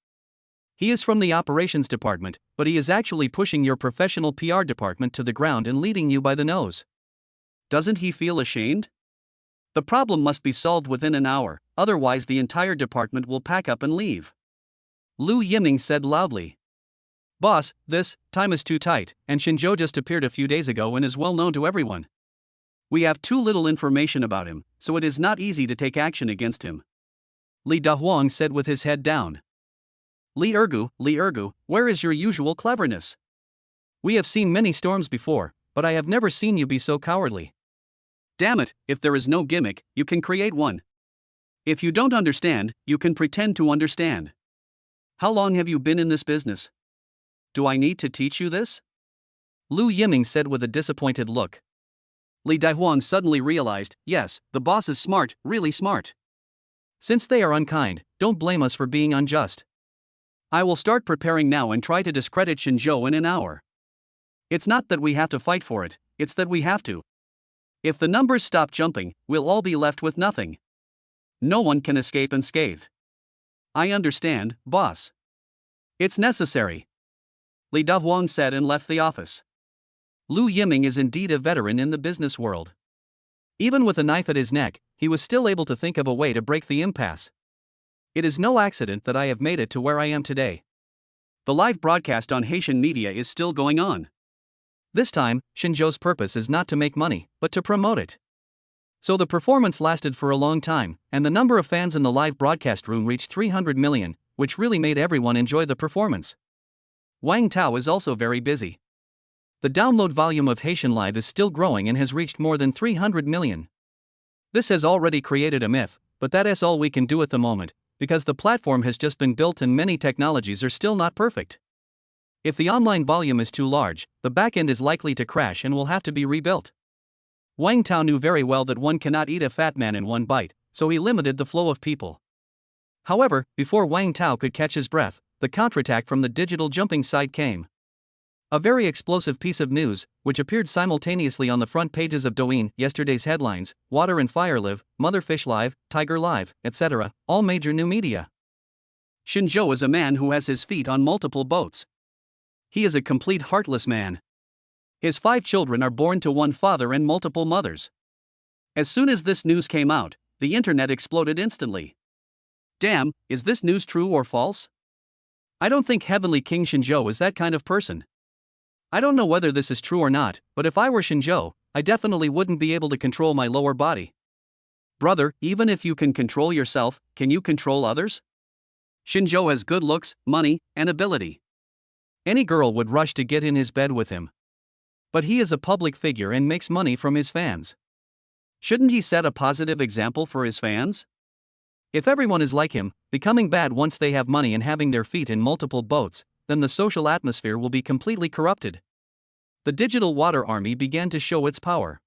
A: He is from the operations department, but he is actually pushing your professional PR department to the ground and leading you by the nose.
B: Doesn't he feel ashamed? The problem must be solved within an hour, otherwise the entire department will pack up and leave.
A: Lu Yiming said loudly. Boss, this time is too tight, and Xinzhou just appeared a few days ago and is well known to everyone.
B: We have too little information about him, so it is not easy to take action against him.
A: Li Dahuang said with his head down.
B: Li Ergu, where is your usual cleverness?
A: We have seen many storms before, but I have never seen you be so cowardly.
B: Damn it, if there is no gimmick, you can create one. If you don't understand, you can pretend to understand. How long have you been in this business? Do I need to teach you this?
A: Lu Yiming said with a disappointed look.
B: Li Dahuang suddenly realized, yes, the boss is smart, really smart.
A: Since they are unkind, don't blame us for being unjust.
B: I will start preparing now and try to discredit Xinzhou in an hour. It's not that we have to fight for it, it's that we have to. If the numbers stop jumping, we'll all be left with nothing. No one can escape unscathed. I understand, boss.
A: It's necessary.
B: Li Dahuang said and left the office.
A: Lu Yiming is indeed a veteran in the business world. Even with a knife at his neck, he was still able to think of a way to break the impasse. It is no accident that I have made it to where I am today.
B: The live broadcast on Haitian media is still going on.
A: This time, Xinzhou's purpose is not to make money, but to promote it. So the performance lasted for a long time, and the number of fans in the live broadcast room reached 300 million, which really made everyone enjoy the performance. Wang Tao is also very busy. The download volume of Haitian Live is still growing and has reached more than 300 million. This has already created a myth, but that is all we can do at the moment, because the platform has just been built and many technologies are still not perfect. If the online volume is too large, the backend is likely to crash and will have to be rebuilt. Wang Tao knew very well that one cannot eat a fat man in one bite, so he limited the flow of people. However, before Wang Tao could catch his breath, the counterattack from the digital jumping side came. A very explosive piece of news, which appeared simultaneously on the front pages of Douyin, yesterday's headlines, Water and Fire Live, Motherfish Live, Tiger Live, etc., all major new media.
B: Xinzhou is a man who has his feet on multiple boats. He is a complete heartless man. His 5 children are born to one father and multiple mothers. As soon as this news came out, the internet exploded instantly. Damn, is this news true or false? I don't think Heavenly King Xinzhou is that kind of person. I don't know whether this is true or not, but if I were Xinzhou, I definitely wouldn't be able to control my lower body. Brother, even if you can control yourself, can you control others? Xinzhou has good looks, money, and ability. Any girl would rush to get in his bed with him. But he is a public figure and makes money from his fans. Shouldn't he set a positive example for his fans? If everyone is like him, becoming bad once they have money and having their feet in multiple boats, then the social atmosphere will be completely corrupted. The digital water army began to show its power.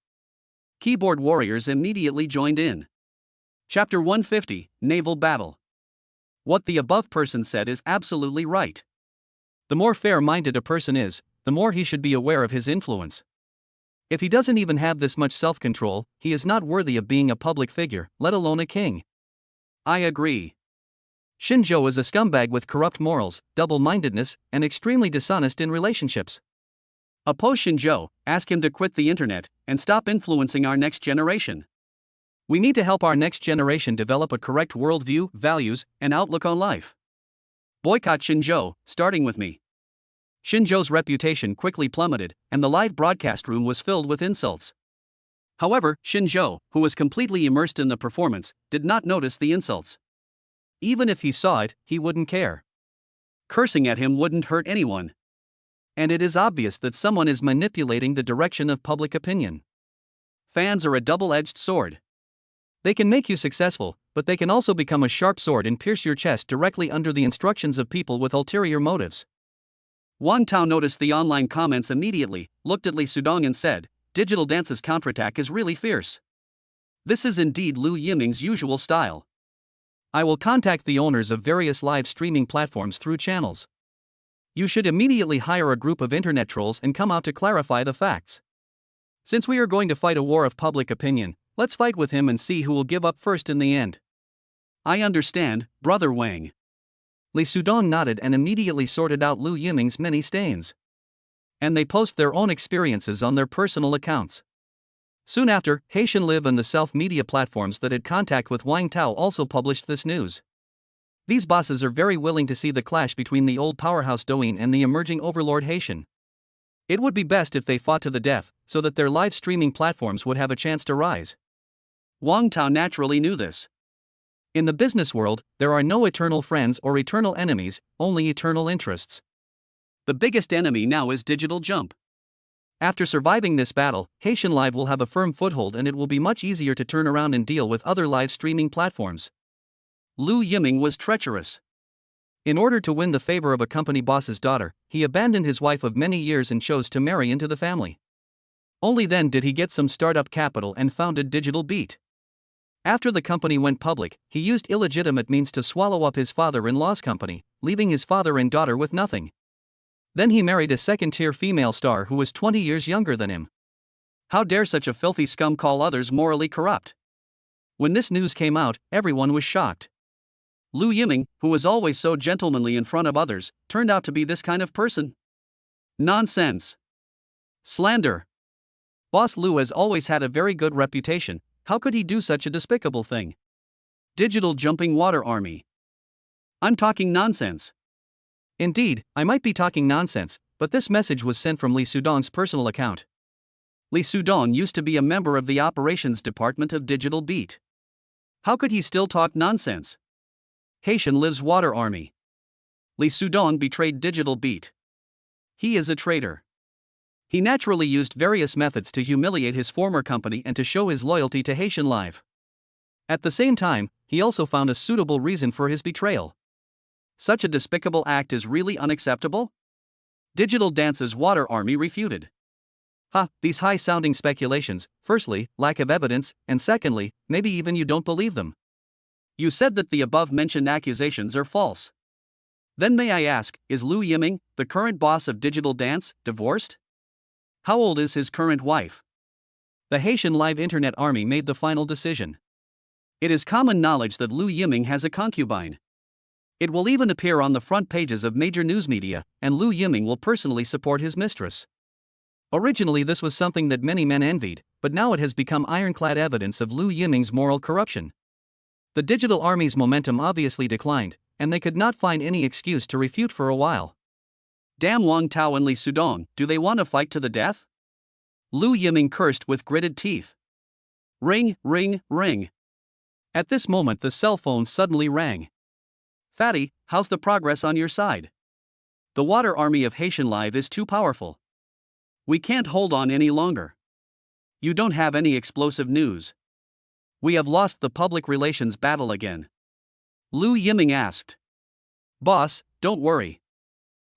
B: Keyboard warriors immediately joined in. Chapter 150, Naval Battle. What the above person said is absolutely right. The more fair-minded a person is, the more he should be aware of his influence. If he doesn't even have this much self-control, he is not worthy of being a public figure, let alone a king. I agree. Xinzhou is a scumbag with corrupt morals, double-mindedness, and extremely dishonest in relationships. Oppose Xinzhou, ask him to quit the internet, and stop influencing our next generation. We need to help our next generation develop a correct worldview, values, and outlook on life. Boycott Xinzhou, starting with me. Xinzhou's reputation quickly plummeted, and the live broadcast room was filled with insults. However, Xinzhou, who was completely immersed in the performance, did not notice the insults. Even if he saw it, he wouldn't care. Cursing at him wouldn't hurt anyone. And it is obvious that someone is manipulating the direction of public opinion. Fans are a double-edged sword. They can make you successful, but they can also become a sharp sword and pierce your chest directly under the instructions of people with ulterior motives. Wang Tao noticed the online comments immediately, looked at Li Sudong and said, "Digital Dance's counterattack is really fierce. This is indeed Lu Yiming's usual style. I will contact the owners of various live streaming platforms through channels.
A: You should immediately hire a group of internet trolls and come out to clarify the facts. Since we are going to fight a war of public opinion, let's fight with him and see who will give up first in the end.
B: I understand, Brother Wang.
A: Li Sudong nodded and immediately sorted out Lu Yiming's many stains. And they post their own experiences on their personal accounts. Soon after, Haitian Live and the self-media platforms that had contact with Wang Tao also published this news. These bosses are very willing to see the clash between the old powerhouse Douyin and the emerging overlord Haitian. It would be best if they fought to the death, so that their live streaming platforms would have a chance to rise.
B: Wang Tao naturally knew this.
A: In the business world, there are no eternal friends or eternal enemies, only eternal interests.
B: The biggest enemy now is Digital Jump.
A: After surviving this battle, Haitian Live will have a firm foothold and it will be much easier to turn around and deal with other live streaming platforms.
B: Lu Yiming was treacherous.
A: In order to win the favor of a company boss's daughter, he abandoned his wife of many years and chose to marry into the family. Only then did he get some startup capital and founded Digital Beat. After the company went public, he used illegitimate means to swallow up his father-in-law's company, leaving his father and daughter with nothing. Then he married a second-tier female star who was 20 years younger than him.
B: How dare such a filthy scum call others morally corrupt?
A: When this news came out, everyone was shocked.
B: Lu Yiming, who was always so gentlemanly in front of others, turned out to be this kind of person. Nonsense. Slander.
A: Boss Lu has always had a very good reputation. How could he do such a despicable thing?
B: Digital Jumping Water Army. I'm talking nonsense.
A: Indeed, I might be talking nonsense, but this message was sent from Li Sudong's personal account.
B: Li Sudong used to be a member of the operations department of Digital Beat. How could he still talk nonsense? Haitian Live's Water Army. Li Sudong betrayed Digital Beat. He is a traitor. He naturally used various methods to humiliate his former company and to show his loyalty to Haitian Live.
A: At the same time, he also found a suitable reason for his betrayal.
B: Such a despicable act is really unacceptable? Digital Dance's Water Army refuted.
A: These high-sounding speculations, firstly, lack of evidence, and secondly, maybe even you don't believe them.
B: You said that the above-mentioned accusations are false. Then may I ask, is Lu Yiming, the current boss of Digital Dance, divorced? How old is his current wife?
A: The Haitian Live Internet Army made the final decision.
B: It is common knowledge that Lu Yiming has a concubine. It will even appear on the front pages of major news media, and Lu Yiming will personally support his mistress.
A: Originally this was something that many men envied, but now it has become ironclad evidence of Lu Yiming's moral corruption. The Digital Army's momentum obviously declined, and they could not find any excuse to refute for a while.
B: Damn Wang Tao and Li Sudong, do they want to fight to the death? Lu Yiming cursed with gritted teeth. Ring, ring, ring.
A: At this moment the cell phone suddenly rang.
B: Fatty, how's the progress on your side? The Water Army of Haitian Live is too powerful. We can't hold on any longer. You don't have any explosive news. We have lost the public relations battle again. Lu Yiming asked. Boss, don't worry.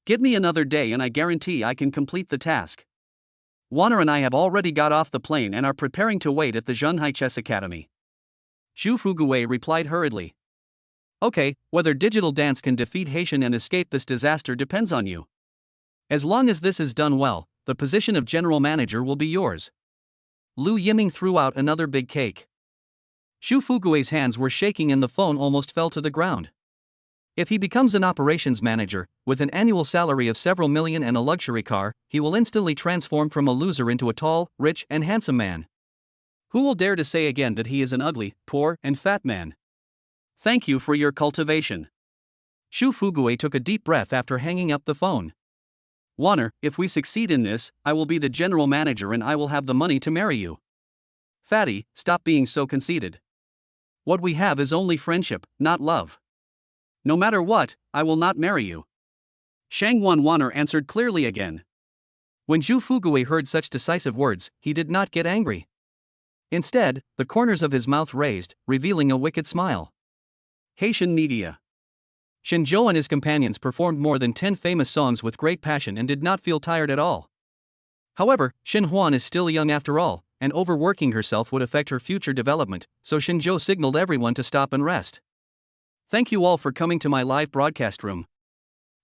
B: Give me another day and I guarantee I can complete the task. Warner and I have already got off the plane and are preparing to wait at the Zhonghai Chess Academy.
A: Zhu Fuguwei replied hurriedly. Okay, whether Digital Dance can defeat Haitian and escape this disaster depends on you. As long as this is done well, the position of general manager will be yours. Lu Yiming threw out another big cake. Zhu Fuguwei's hands were shaking and the phone almost fell to the ground. If he becomes an operations manager, with an annual salary of several million and a luxury car, he will instantly transform from a loser into a tall, rich, and handsome man. Who will dare to say again that he is an ugly, poor, and fat man?
B: Thank you for your cultivation.
A: Zhu Fuguwei took a deep breath after hanging up the phone.
B: Warner, if we succeed in this, I will be the general manager and I will have the money to marry you.
A: Fatty, stop being so conceited. What we have is only friendship, not love.
B: No matter what, I will not marry you. Shangwan Warner answered clearly again.
A: When Zhu Fuguwei heard such decisive words, he did not get angry. Instead, the corners of his mouth raised, revealing a wicked smile.
B: Haitian media.
A: Shenzhou and his companions performed more than 10 famous songs with great passion and did not feel tired at all. However, Shen Huan is still young after all, and overworking herself would affect her future development, so Shenzhou signaled everyone to stop and rest. Thank you all for coming to my live broadcast room.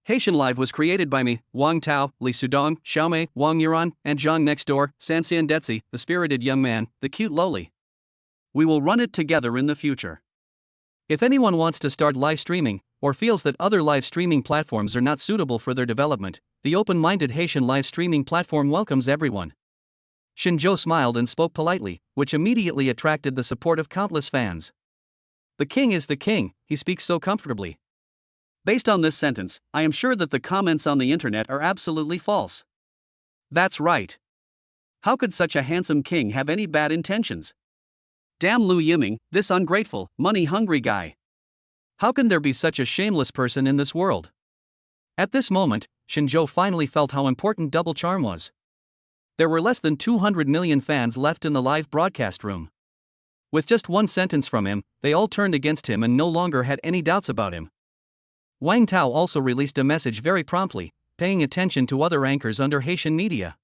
B: Haitian Live was created by me, Wang Tao, Li Sudong, Xiaomei, Wang Yuran, and Zhang next door, Sanxian Detsi, the spirited young man, the cute loli. We will run it together in the future. If anyone wants to start live streaming, or feels that other live streaming platforms are not suitable for their development, the open-minded Haitian live streaming platform welcomes everyone. Shinjo smiled and spoke politely, which immediately attracted the support of countless fans. The king is the king, he speaks so comfortably. Based on this sentence, I am sure that the comments on the internet are absolutely false. That's right. How could such a handsome king have any bad intentions? Damn Lu Yiming, this ungrateful, money-hungry guy. How can there be such a shameless person in this world? At this moment, Shinjo finally felt how important double charm was. There were less than 200 million fans left in the live broadcast room. With just one sentence from him, they all turned against him and no longer had any doubts about him. Wang Tao also released a message very promptly, paying attention to other anchors under Haitian media.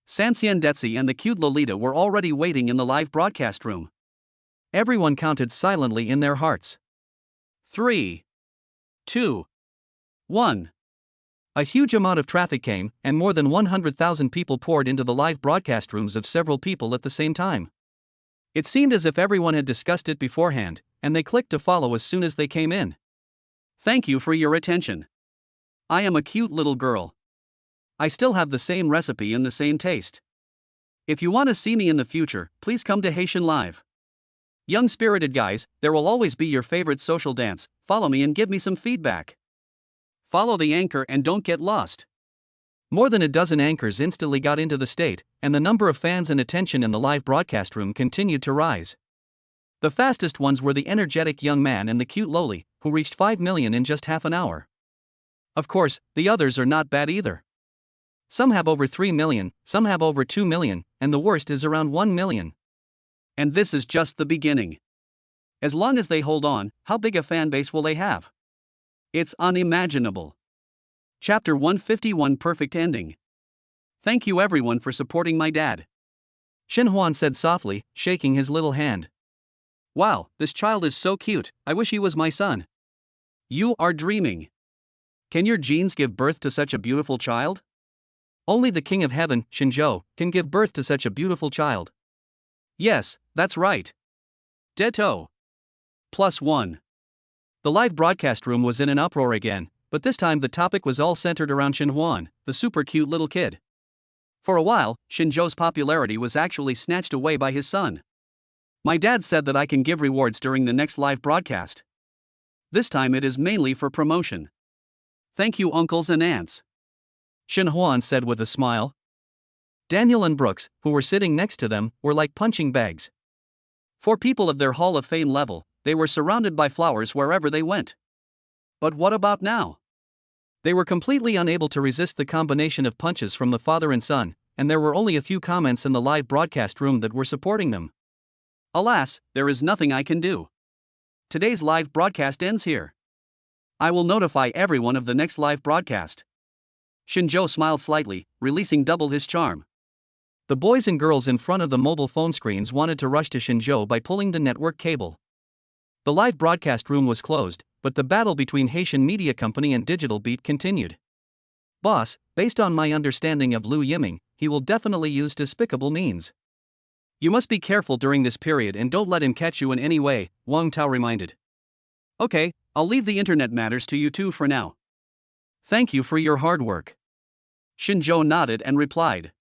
B: Sanxian Detsi and the cute Lolita were already waiting in the live broadcast room. Everyone counted silently in their hearts. 3, 2, 1. A huge amount of traffic came, and more than 100,000 people poured into the live broadcast rooms of several people at the same time. It seemed as if everyone had discussed it beforehand, and they clicked to follow as soon as they came in. Thank you for your attention. I am a cute little girl. I still have the same recipe and the same taste. If you want to see me in the future, please come to Haitian Live. Young spirited guys, there will always be your favorite social dance. Follow me and give me some feedback. Follow the anchor and don't get lost. More than a dozen anchors instantly got into the state, and the number of fans and attention in the live broadcast room continued to rise. The fastest ones were the energetic young man and the cute loli, who reached 5 million in just half an hour. Of course, the others are not bad either. Some have over 3 million, some have over 2 million, and the worst is around 1 million. And this is just the beginning. As long as they hold on, how big a fan base will they have? It's unimaginable. Chapter 151 Perfect Ending. Thank you everyone for supporting my dad. Shin Huan said softly, shaking his little hand. Wow, this child is so cute, I wish he was my son. You are dreaming. Can your genes give birth to such a beautiful child? Only the King of Heaven, Shinjo, can give birth to such a beautiful child. Yes, that's right. Ditto. +1. The live broadcast room was in an uproar again, but this time the topic was all centered around Shin Huan, the super cute little kid. For a while, Shinjo's popularity was actually snatched away by his son. My dad said that I can give rewards during the next live broadcast. This time it is mainly for promotion. Thank you uncles and aunts. Shin Huan said with a smile. Daniel and Brooks, who were sitting next to them, were like punching bags. For people of their Hall of Fame level, they were surrounded by flowers wherever they went. But what about now? They were completely unable to resist the combination of punches from the father and son, and there were only a few comments in the live broadcast room that were supporting them. Alas, there is nothing I can do. Today's live broadcast ends here. I will notify everyone of the next live broadcast. Shinjo smiled slightly, releasing double his charm. The boys and girls in front of the mobile phone screens wanted to rush to Shinjo by pulling the network cable. The live broadcast room was closed, but the battle between Haitian Media Company and Digital Beat continued. Boss, based on my understanding of Lu Yiming, he will definitely use despicable means. You must be careful during this period and don't let him catch you in any way, Wang Tao reminded. Okay, I'll leave the internet matters to you two for now. Thank you for your hard work. Shinjo nodded and replied.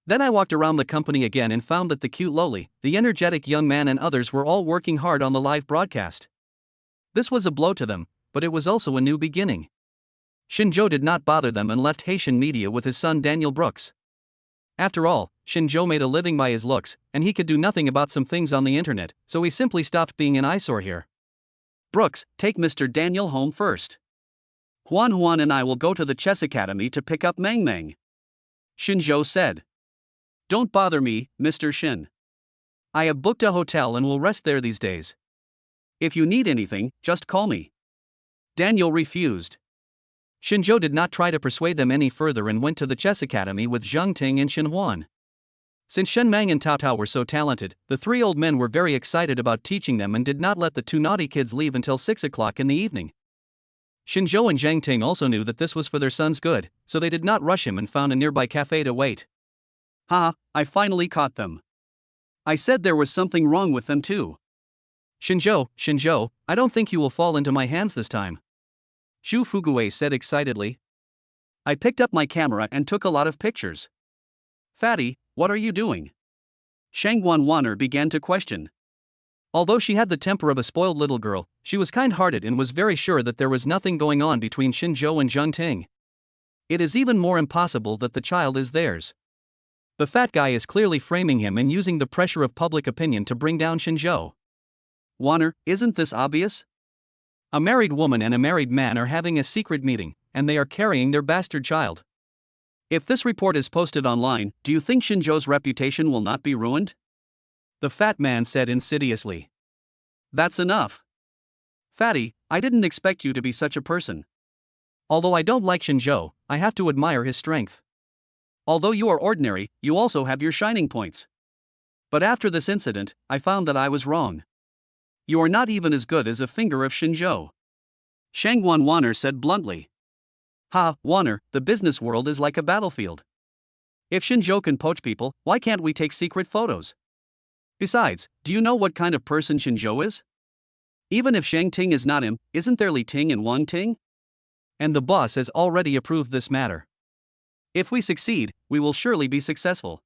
B: Then I walked around the company again and found that the cute loli, the energetic young man and others were all working hard on the live broadcast. This was a blow to them, but it was also a new beginning. Shinjo did not bother them and left Haitian Media with his son Daniel Brooks. After all, Shinjo made a living by his looks, and he could do nothing about some things on the internet, so he simply stopped being an eyesore here. Brooks, take Mr. Daniel home first. Huan and I will go to the chess academy to pick up Mang Mang. Shinjo said. Don't bother me, Mr. Shin. I have booked a hotel and will rest there these days. If you need anything, just call me. Daniel refused. Shinjo did not try to persuade them any further and went to the chess academy with Zhang Ting and Shin Huan. Since Shen Mang and Tao Tao were so talented, the three old men were very excited about teaching them and did not let the two naughty kids leave until 6 o'clock in the evening.
A: Shinzhou and Zhang Ting also knew that this was for their son's good, so they did not rush him and found a nearby cafe to wait.
B: Ha, I finally caught them. I said there was something wrong with them too.
A: Shinzhou, I don't think you will fall into my hands this time, Zhu Fuguei said excitedly.
B: I picked up my camera and took a lot of pictures. Fatty, what are you doing? Shang Wanwaner began to question.
A: Although she had the temper of a spoiled little girl, she was kind-hearted and was very sure that there was nothing going on between Shinzhou and Zhang Ting. It is even more impossible that the child is theirs. The fat guy is clearly framing him and using the pressure of public opinion to bring down Shinzhou.
B: Wanner, isn't this obvious?
A: A married woman and a married man are having a secret meeting, and they are carrying their bastard child.
B: If this report is posted online, do you think Shinzhou's reputation will not be ruined?
A: The fat man said insidiously.
B: That's enough. Fatty, I didn't expect you to be such a person.
A: Although I don't like Shinzhou, I have to admire his strength.
B: Although you are ordinary, you also have your shining points. But after this incident, I found that I was wrong. You are not even as good as a finger of Shinzhou. Shang Wanwaner said bluntly. Ha, Wanner, the business world is like a battlefield. If Shinzhou can poach people, why can't we take secret photos? Besides, do you know what kind of person Shinzhou is? Even if Shang Ting is not him, isn't there Li Ting and Wang Ting?
A: And the boss has already approved this matter.
B: If we succeed, we will surely be successful.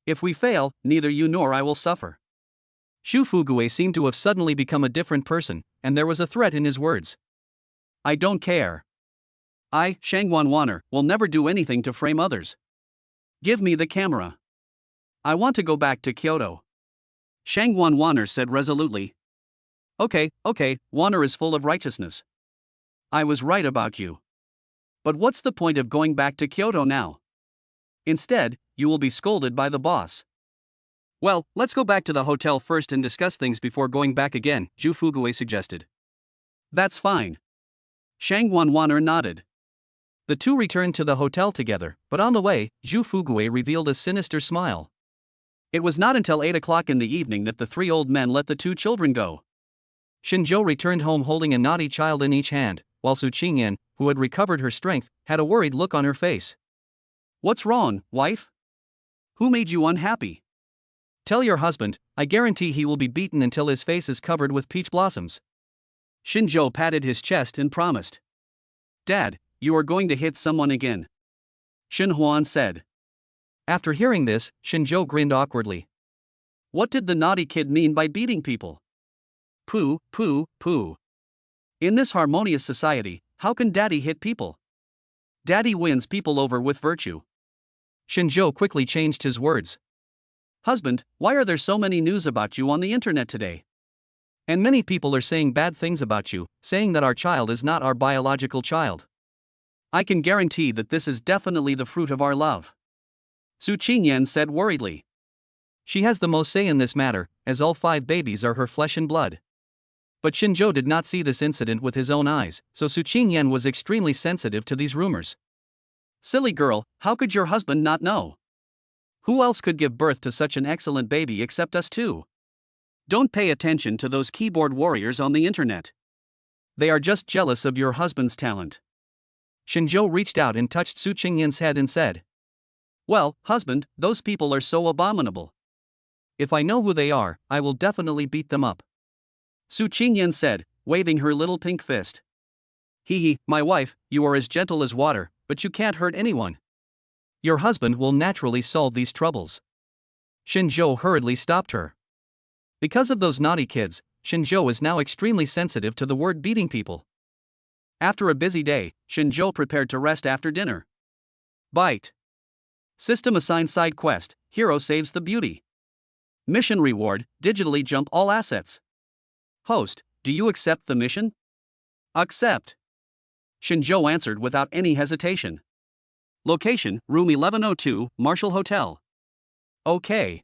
B: If we fail, neither you nor I will suffer.
A: Zhu Fuguei seemed to have suddenly become a different person, and there was a threat in his words.
B: I don't care. I, Shang Wanwaner, will never do anything to frame others. Give me the camera. I want to go back to Kyoto. Shang Wanwaner said resolutely. Okay, Wanner is full of righteousness. I was right about you. But what's the point of going back to Kyoto now? Instead, you will be scolded by the boss.
A: Well, let's go back to the hotel first and discuss things before going back again, Zhu Fuguei suggested.
B: That's fine. Shang Wanwaner nodded.
A: The two returned to the hotel together, but on the way, Zhu Fuguei revealed a sinister smile.
B: It was not until 8 o'clock in the evening that the three old men let the two children go.
A: Shinzhou returned home holding a naughty child in each hand, while Su Qingyan, who had recovered her strength, had a worried look on her face.
B: What's wrong, wife? Who made you unhappy?
A: Tell your husband, I guarantee he will be beaten until his face is covered with peach blossoms.
B: Shinzhou patted his chest and promised. Dad, you are going to hit someone again. Shin Huan said.
A: After hearing this, Shinzhou grinned awkwardly.
B: What did the naughty kid mean by beating people? Pooh. In this harmonious society, how can Daddy hit people? Daddy wins people over with virtue.
A: Shinzhou quickly changed his words.
B: Husband, why are there so many news about you on the internet today?
A: And many people are saying bad things about you, saying that our child is not our biological child.
B: I can guarantee that this is definitely the fruit of our love. Su Qingyan said worriedly.
A: She has the most say in this matter, as all 5 babies are her flesh and blood. But Shinzhou did not see this incident with his own eyes, so Su Qingyan was extremely sensitive to these rumors.
B: Silly girl, how could your husband not know? Who else could give birth to such an excellent baby except us two? Don't pay attention to those keyboard warriors on the internet. They are just jealous of your husband's talent.
A: Shinzhou reached out and touched Su Qingyan's head and said,
B: Well, husband, those people are so abominable.
A: If I know who they are, I will definitely beat them up.
B: Su Qingyan said, waving her little pink fist. Hee, my wife, you are as gentle as water, but you can't hurt anyone.
A: Your husband will naturally solve these troubles. Shinzhou hurriedly stopped her. Because of those naughty kids, Shinzhou is now extremely sensitive to the word beating people.
B: After a busy day, Shinzhou prepared to rest after dinner. Bite. System assigned side quest, hero saves the beauty. Mission reward, digitally jump all assets. Host, do you accept the mission? Accept. Shinzhou answered without any hesitation. Location, room 1102, Marshall Hotel. Okay.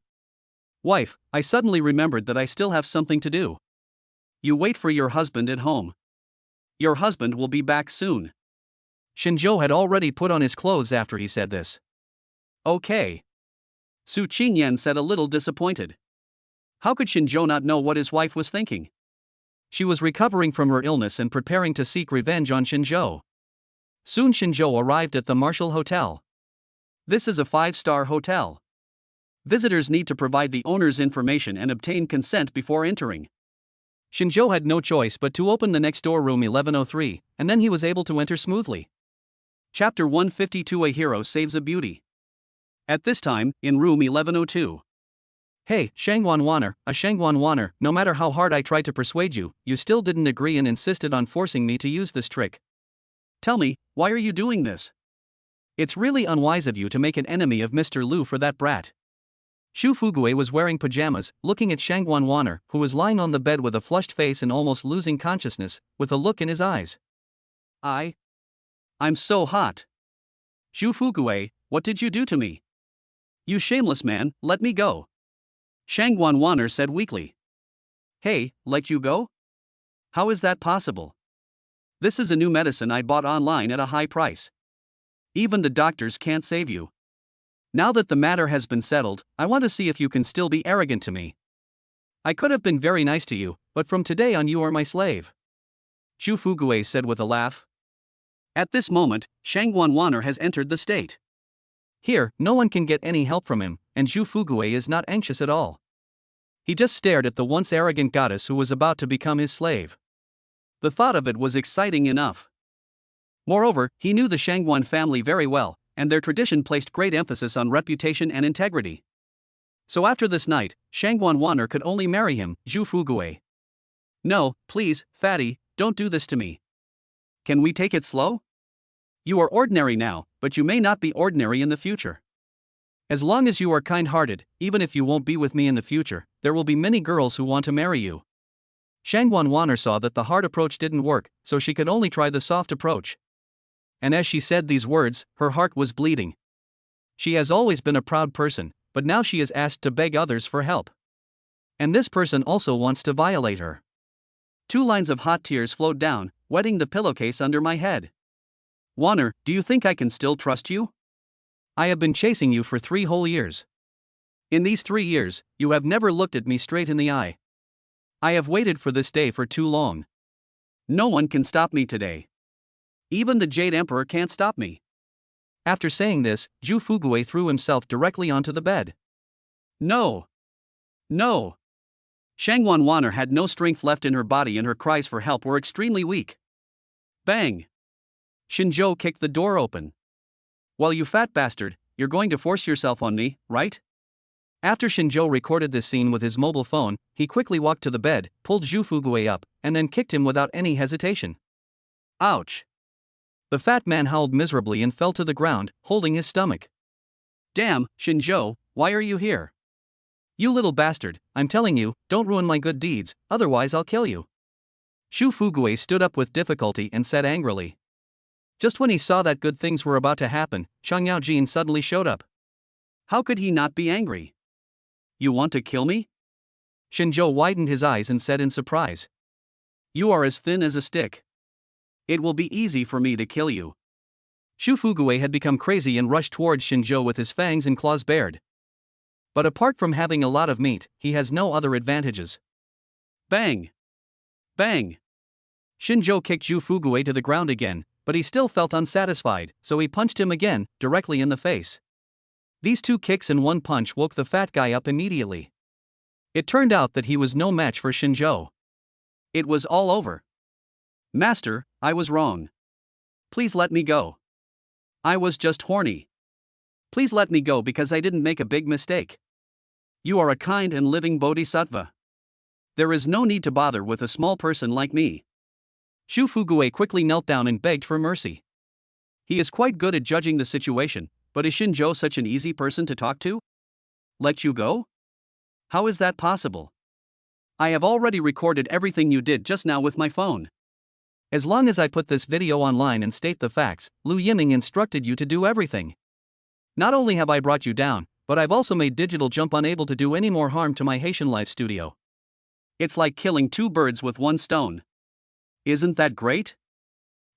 B: Wife, I suddenly remembered that I still have something to do. You wait for your husband at home. Your husband will be back soon.
A: Shinzhou had already put on his clothes after he said this.
B: Okay. Su Qingyan said a little disappointed. How could Shinzhou not know what his wife was thinking? She was recovering from her illness and preparing to seek revenge on Shinjo. Soon Shinjo arrived at the Marshall Hotel. This is a 5-star hotel. Visitors need to provide the owner's information and obtain consent before entering. Shinjo had no choice but to open the next door room 1103, and then he was able to enter smoothly. Chapter 152: A Hero Saves a Beauty. At this time, in room 1102. Hey, Shangwan Wanner, no matter how hard I tried to persuade you, you still didn't agree and insisted on forcing me to use this trick. Tell me, why are you doing this? It's really unwise of you to make an enemy of Mr. Liu for that brat. Shu Fugue was wearing pajamas, looking at Shangwan Wanner, who was lying on the bed with a flushed face and almost losing consciousness, with a look in his eyes. I'm so hot. Shu Fugue, what did you do to me? You shameless man, let me go. Shangwan Wanner said weakly. Hey, let you go? How is that possible? This is a new medicine I bought online at a high price. Even the doctors can't save you. Now that the matter has been settled, I want to see if you can still be arrogant to me. I could have been very nice to you, but from today on you are my slave. Shu Fugue said with a laugh. At this moment, Shangwan Wanner has entered the state. Here, no one can get any help from him, and Shu Fugue is not anxious at all. He just stared at the once arrogant goddess who was about to become his slave. The thought of it was exciting enough. Moreover, he knew the Shangwan family very well, and their tradition placed great emphasis on reputation and integrity. So after this night, Shangwan Wanner could only marry him, Shu Fugue. No, please, fatty, don't do this to me. Can we take it slow? You are ordinary now, but you may not be ordinary in the future. As long as you are kind-hearted, even if you won't be with me in the future, there will be many girls who want to marry you. Shangwan Wanner saw that the hard approach didn't work, so she could only try the soft approach. And as she said these words, her heart was bleeding. She has always been a proud person, but now she is asked to beg others for help. And this person also wants to violate her. 2 lines of hot tears flowed down, wetting the pillowcase under my head. Wanner, do you think I can still trust you? I have been chasing you for 3 whole years. In these 3 years, you have never looked at me straight in the eye. I have waited for this day for too long. No one can stop me today. Even the Jade Emperor can't stop me. After saying this, Shu Fugue threw himself directly onto the bed. No! No! Shangwan Wanner had no strength left in her body and her cries for help were extremely weak. Bang! Shinjo kicked the door open. Well, you fat bastard, you're going to force yourself on me, right? After Shinjo recorded this scene with his mobile phone, he quickly walked to the bed, pulled Shu Fugue up, and then kicked him without any hesitation. Ouch! The fat man howled miserably and fell to the ground, holding his stomach. Damn, Shinjo, why are you here? You little bastard, I'm telling you, don't ruin my good deeds, otherwise I'll kill you. Shu Fugue stood up with difficulty and said angrily. Just when he saw that good things were about to happen, Chang Yaojin suddenly showed up. How could he not be angry? You want to kill me? Shinjo widened his eyes and said in surprise. You are as thin as a stick. It will be easy for me to kill you. Shu Fugue had become crazy and rushed towards Shinjo with his fangs and claws bared. But apart from having a lot of meat, he has no other advantages. Bang! Bang! Shinjo kicked Shu Fugue to the ground again, but he still felt unsatisfied, so he punched him again, directly in the face. These 2 kicks and 1 punch woke the fat guy up immediately. It turned out that he was no match for Shinjo. It was all over. Master, I was wrong. Please let me go. I was just horny. Please let me go because I didn't make a big mistake. You are a kind and living bodhisattva. There is no need to bother with a small person like me. Shu Fugue quickly knelt down and begged for mercy. He is quite good at judging the situation, but is Shinjo such an easy person to talk to? Let you go? How is that possible? I have already recorded everything you did just now with my phone. As long as I put this video online and state the facts, Liu Yiming instructed you to do everything. Not only have I brought you down, but I've also made Digital Jump unable to do any more harm to my Haitian Life studio. It's like killing 2 birds with 1 stone. Isn't that great?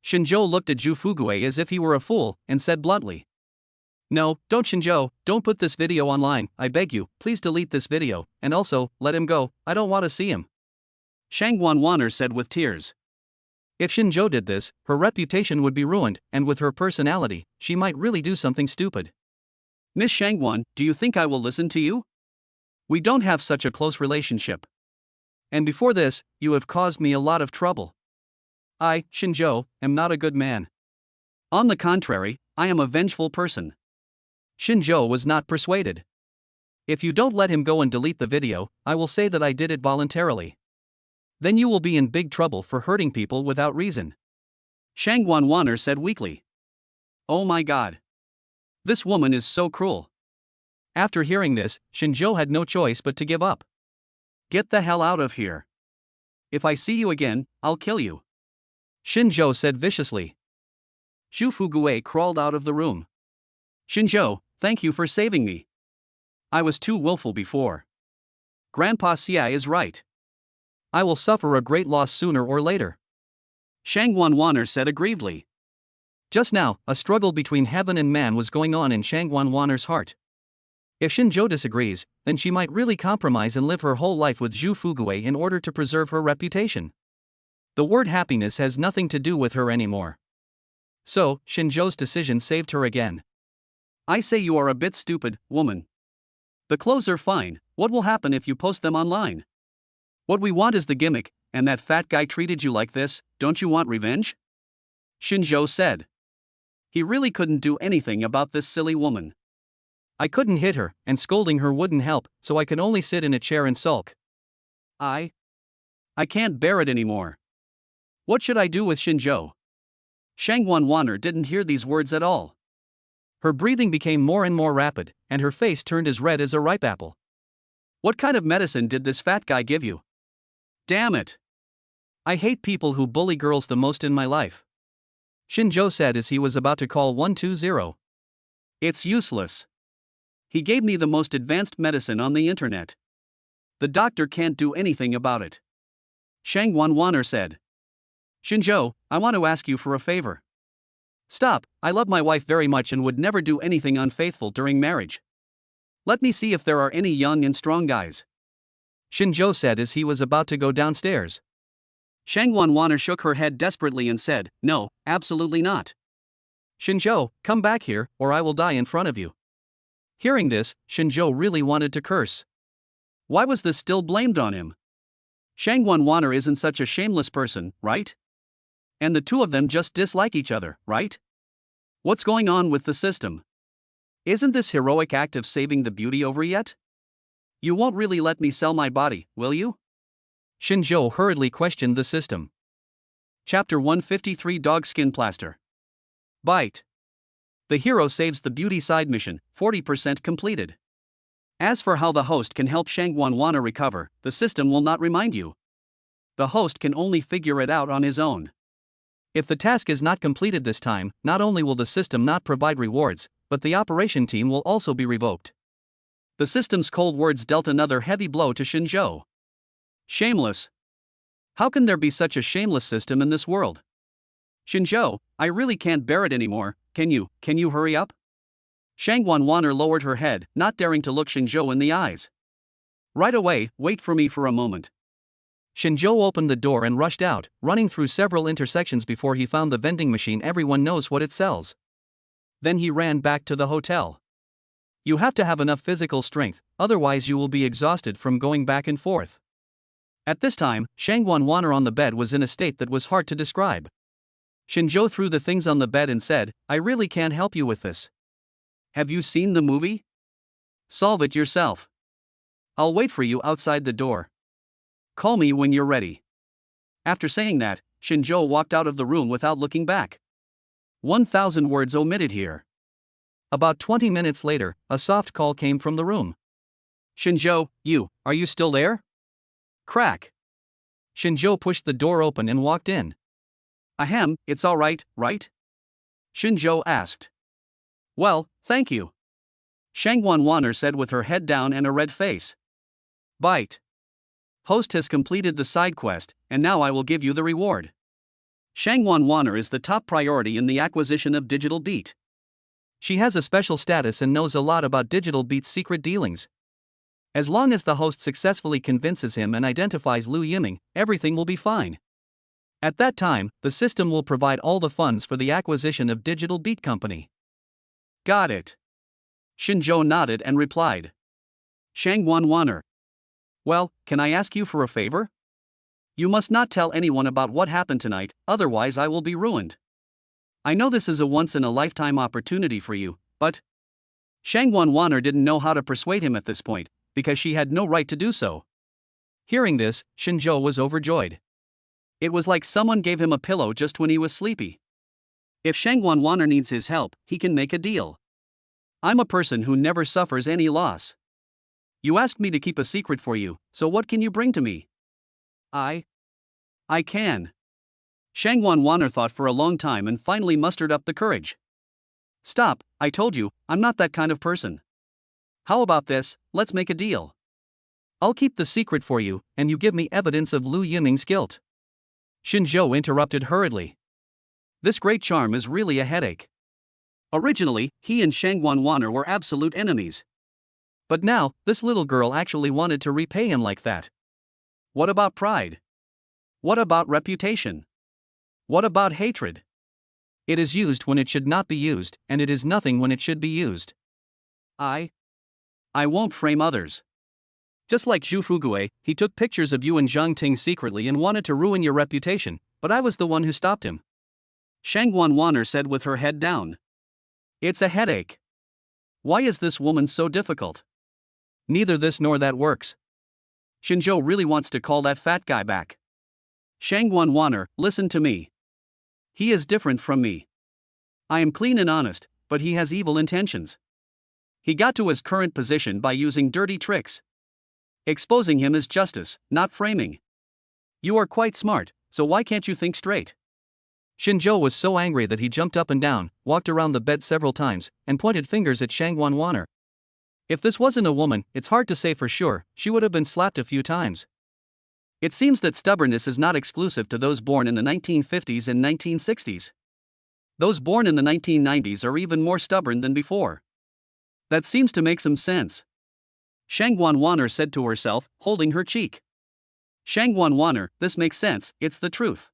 B: Shinjo looked at Shu Fugue as if he were a fool, and said bluntly. No, don't Shinjo, don't put this video online, I beg you, please delete this video, and also, let him go, I don't want to see him. Shang Wanwaner said with tears.
A: If Shinjo did this, her reputation would be ruined, and with her personality, she might really do something stupid.
B: Miss Shangwan, do you think I will listen to you? We don't have such a close relationship.
A: And before this, you have caused me a lot of trouble. I, Shinjo, am not a good man.
B: On the contrary, I am a vengeful person.
A: Shinjo was not persuaded. If you don't let him go and delete the video, I will say that I did it voluntarily. Then you will be in big trouble for hurting people without reason.
B: Shang Wanwaner said weakly. Oh my god. This woman is so cruel.
A: After hearing this, Shinjo had no choice but to give up.
B: Get the hell out of here. If I see you again, I'll kill you.
A: Shinjo said viciously.
B: Zhu Fugue crawled out of the room. Shinjo, thank you for saving me. I was too willful before. Grandpa Xia is right.
A: I will suffer a great loss sooner or later.
B: Shang Wanwaner said aggrievedly.
A: Just now, a struggle between heaven and man was going on in Shang Wanwaner's heart. If Shinjo disagrees, then she might really compromise and live her whole life with Zhu Fugue in order to preserve her reputation. The word happiness has nothing to do with her anymore. So, Shinjo's decision saved her again.
B: I say you are a bit stupid, woman. The clothes are fine, what will happen if you post them online? What we want is the gimmick, and that fat guy treated you like this, don't you want revenge? Shinjo said. He really couldn't do anything about this silly woman.
A: I couldn't hit her, and scolding her wouldn't help, so I can only sit in a chair and sulk.
B: I can't bear it anymore. What should I do with Shinjo? Shang Wanwaner didn't hear these words at all.
A: Her breathing became more and more rapid, and her face turned as red as a ripe apple.
B: What kind of medicine did this fat guy give you? Damn it.
A: I hate people who bully girls the most in my life. Shinjo said as he was about to call 120.
B: It's useless. He gave me the most advanced medicine on the internet. The doctor can't do anything about it. Shang Wanwaner said. Shinjo, I want to ask you for a favor. Stop, I love my wife very much and would never do anything unfaithful during marriage. Let me see if there are any young and strong guys.
A: Shinjo said as he was about to go downstairs.
B: Shang Wanwaner shook her head desperately and said, no, absolutely not.
A: Shinjo, come back here, or I will die in front of you. Hearing this, Shinjo really wanted to curse.
B: Why was this still blamed on him? Shang Wanwaner isn't such a shameless person, right? And the two of them just dislike each other, right? What's going on with the system? Isn't this heroic act of saving the beauty over yet? You won't really let me sell my body, will you?
A: Shinjo hurriedly questioned the system.
B: Chapter 153 Dogskin Plaster. Bite. The hero saves the beauty side mission, 40% completed. As for how the host can help Shang Wanwaner recover, the system will not remind you. The host can only figure it out on his own.
A: If the task is not completed this time, not only will the system not provide rewards, but the operation team will also be revoked.
B: The system's cold words dealt another heavy blow to Shinjo. Shameless. How can there be such a shameless system in this world? Shinjo, I really can't bear it anymore, can you hurry up? Shang Wanwaner lowered her head, not daring to look Shinjo in the eyes. Right away, wait for me for a moment.
A: Shinjo opened the door and rushed out, running through several intersections before he found the vending machine everyone knows what it sells. Then he ran back to the hotel. You have to have enough physical strength, otherwise you will be exhausted from going back and forth. At this time, Shang Wanwaner on the bed was in a state that was hard to describe. Shinjo threw the things on the bed and said, I really can't help you with this.
B: Have you seen the movie? Solve it yourself. I'll wait for you outside the door. Call me when you're ready. After saying that, Shinjo walked out of the room without looking back. 1,000 words omitted here.
A: About 20 minutes later, a soft call came from the room.
B: Shinjo, are you still there? Crack.
A: Shinjo pushed the door open and walked in.
B: Ahem, it's all right, right? Shinjo asked. Well, thank you. Shang Wanwaner said with her head down and a red face. Bite. Host has completed the side quest, and now I will give you the reward. Shang Wanwaner is the top priority in the acquisition of Digital Beat.
A: She has a special status and knows a lot about Digital Beat's secret dealings. As long as the host successfully convinces him and identifies Lu Yiming, everything will be fine. At that time, the system will provide all the funds for the acquisition of Digital Beat Company.
B: Got it. Shinjo nodded and replied. Shangguan Wanner. Well, can I ask you for a favor? You must not tell anyone about what happened tonight, otherwise I will be ruined. I know this is a once-in-a-lifetime opportunity for you, but... Shangguan Wanner didn't know how to persuade him at this point, because she had no right to do so.
A: Hearing this, Shinjo was overjoyed.
B: It was like someone gave him a pillow just when he was sleepy. If Shangguan Wanner needs his help, he can make a deal. I'm a person who never suffers any loss. You asked me to keep a secret for you, so what can you bring to me? I can. Shangguan Wanner thought for a long time and finally mustered up the courage. Stop, I told you, I'm not that kind of person. How about this, let's make a deal.
A: I'll keep the secret for you, and you give me evidence of Lu Yiming's guilt. Shinjo interrupted hurriedly.
B: This great charm is really a headache. Originally, he and Shangguan Wanner were absolute enemies.
A: But now, this little girl actually wanted to repay him like that.
B: What about pride? What about reputation? What about hatred?
A: It is used when it should not be used, and it is nothing when it should be used.
B: I won't frame others. Just like Zhu Fugue, he took pictures of you and Zhang Ting secretly and wanted to ruin your reputation, but I was the one who stopped him. Shangguan Wanner said with her head down. It's a headache. Why is this woman so difficult?
A: Neither this nor that works.
B: Shinjo really wants to call that fat guy back. Shangguan Wanner, listen to me. He is different from me. I am clean and honest, but he has evil intentions. He got to his current position by using dirty tricks. Exposing him is justice, not framing. You are quite smart, so why can't you think straight?
A: Shinjo was so angry that he jumped up and down, walked around the bed several times, and pointed fingers at Shangguan Wanner. If this wasn't a woman, it's hard to say for sure, she would have been slapped a few times.
B: It seems that stubbornness is not exclusive to those born in the 1950s and 1960s. Those born in the 1990s are even more stubborn than before. That seems to make some sense. Shangguan Wanner said to herself, holding her cheek. Shangguan Wanner, this makes sense, it's the truth.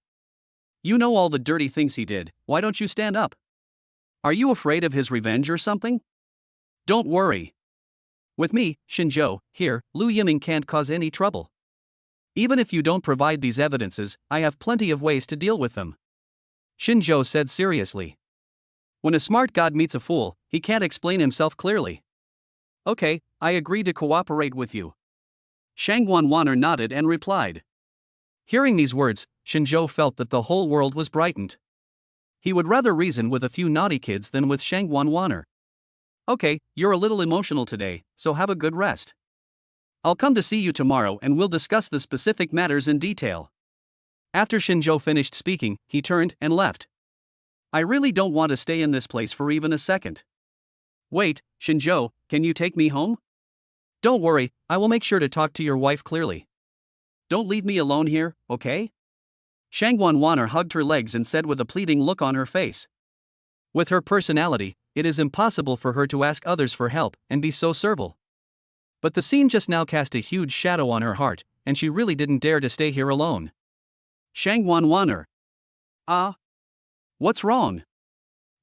B: You know all the dirty things he did, why don't you stand up? Are you afraid of his revenge or something? Don't worry. With me, Shinjo, here, Lu Yiming can't cause any trouble. Even if you don't provide these evidences, I have plenty of ways to deal with them.
A: Shinjo said seriously.
B: When a smart god meets a fool, he can't explain himself clearly. Okay, I agree to cooperate with you. Shangguan Wanner nodded and replied.
A: Hearing these words, Shinjo felt that the whole world was brightened. He would rather reason with a few naughty kids than with Shangguan Wanner.
B: Okay, you're a little emotional today, so have a good rest. I'll come to see you tomorrow and we'll discuss the specific matters in detail.
A: After Shinjo finished speaking, he turned and left.
B: I really don't want to stay in this place for even a second. Wait, Shinjo, can you take me home?
A: Don't worry, I will make sure to talk to your wife clearly.
B: Don't leave me alone here, okay? Shangguan Wanner hugged her legs and said with a pleading look on her face.
A: With her personality, it is impossible for her to ask others for help and be so servile. But the scene just now cast a huge shadow on her heart, and she really didn't dare to stay here alone.
B: Shangguan Wanner. What's wrong?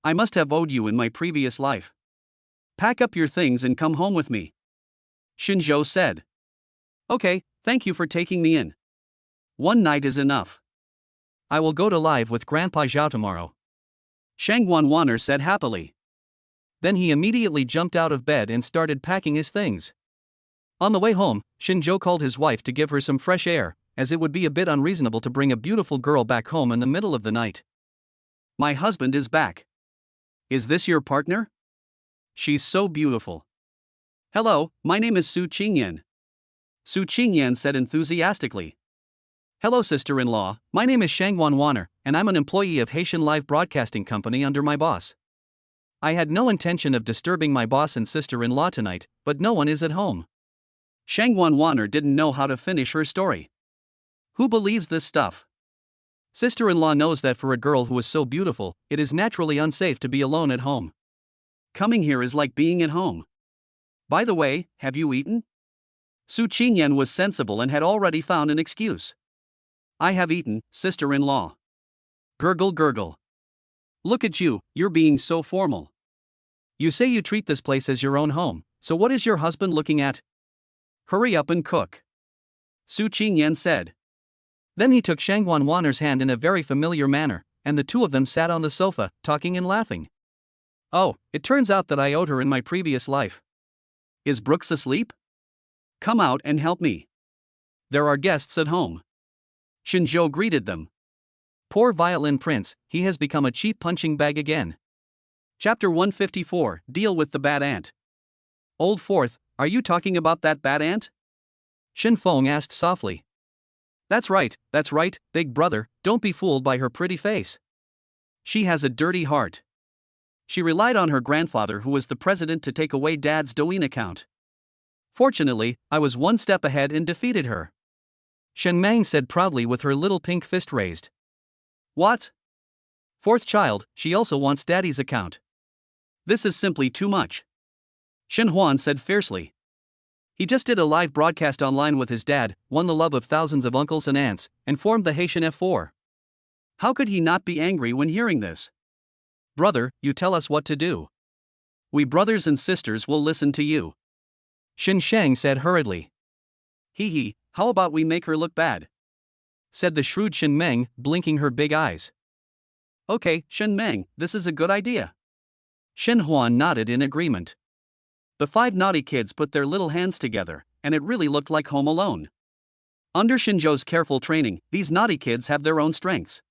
B: I must have owed you in my previous life. Pack up your things and come home with me. Shinjo said. Okay, thank you for taking me in. One night is enough.
A: I will go to live with Grandpa Zhao tomorrow.
B: Shangguan Wanner said happily.
A: Then he immediately jumped out of bed and started packing his things. On the way home, Shinjo called his wife to give her some fresh air, as it would be a bit unreasonable to bring a beautiful girl back home in the middle of the night.
B: My husband is back. Is this your partner? She's so beautiful. Hello, my name is Su Qingyan. Su Qingyan said enthusiastically.
A: Hello sister-in-law, my name is Shangguan Wanner, and I'm an employee of Haitian Live Broadcasting Company under my boss. I had no intention of disturbing my boss and sister-in-law tonight, but no one is at home.
B: Shangguan Wanner didn't know how to finish her story. Who believes this stuff?
A: Sister-in-law knows that for a girl who is so beautiful, it is naturally unsafe to be alone at home.
B: Coming here is like being at home. By the way, have you eaten? Su Qingyan was sensible and had already found an excuse. I have eaten, sister-in-law. Gurgle gurgle. Look at you, you're being so formal. You say you treat this place as your own home, so what is your husband looking at? Hurry up and cook. Su Qingyan said.
A: Then he took Shang Wanwaner's hand in a very familiar manner, and the two of them sat on the sofa, talking and laughing. Oh, it turns out that I owed her in my previous life.
B: Is Brooks asleep? Come out and help me. There are guests at home. Shinjo greeted them.
A: Poor violin prince, he has become a cheap punching bag again.
B: Chapter 154, Deal with the Bad Ant. Old Fourth, are you talking about that bad ant?
A: Shin Feng asked softly.
B: That's right, big brother, don't be fooled by her pretty face. She has a dirty heart. She relied on her grandfather, who was the president, to take away Dad's Douyin account. Fortunately, I was one step ahead and defeated her.
A: Shen Mang said proudly with her little pink fist raised.
B: What?
A: Fourth child, she also wants Daddy's account.
B: This is simply too much. Shen Huan said fiercely. He just did a live broadcast online with his dad, won the love of thousands of uncles and aunts, and formed the Haitian F4. How could he not be angry when hearing this? Brother, you tell us what to do. We brothers and sisters will listen to you.
A: Shin Shang said hurriedly.
B: Hee, how about we make her look bad? Said the shrewd Shin Meng, blinking her big eyes. Okay, Shin Meng, this is a good idea. Shin Huan nodded in agreement. The 5 naughty kids put their little hands together, and it really looked like Home Alone. Under Shinjo's careful training, these naughty kids have their own strengths.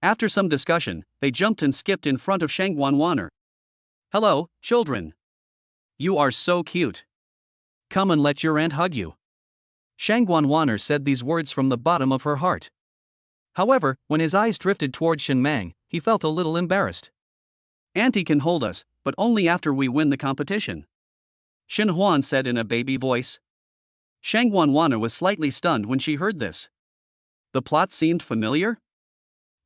B: After some discussion, they jumped and skipped in front of Shang Wanwaner. Hello, children. You are so cute. Come and let your aunt hug you.
A: Shang Wanwaner said these words from the bottom of her heart. However, when his eyes drifted toward Shin Mang, he felt a little embarrassed.
B: Auntie can hold us, but only after we win the competition. Shin Huan said in a baby voice. Shang Wanwaner was slightly stunned when she heard this. The plot seemed familiar?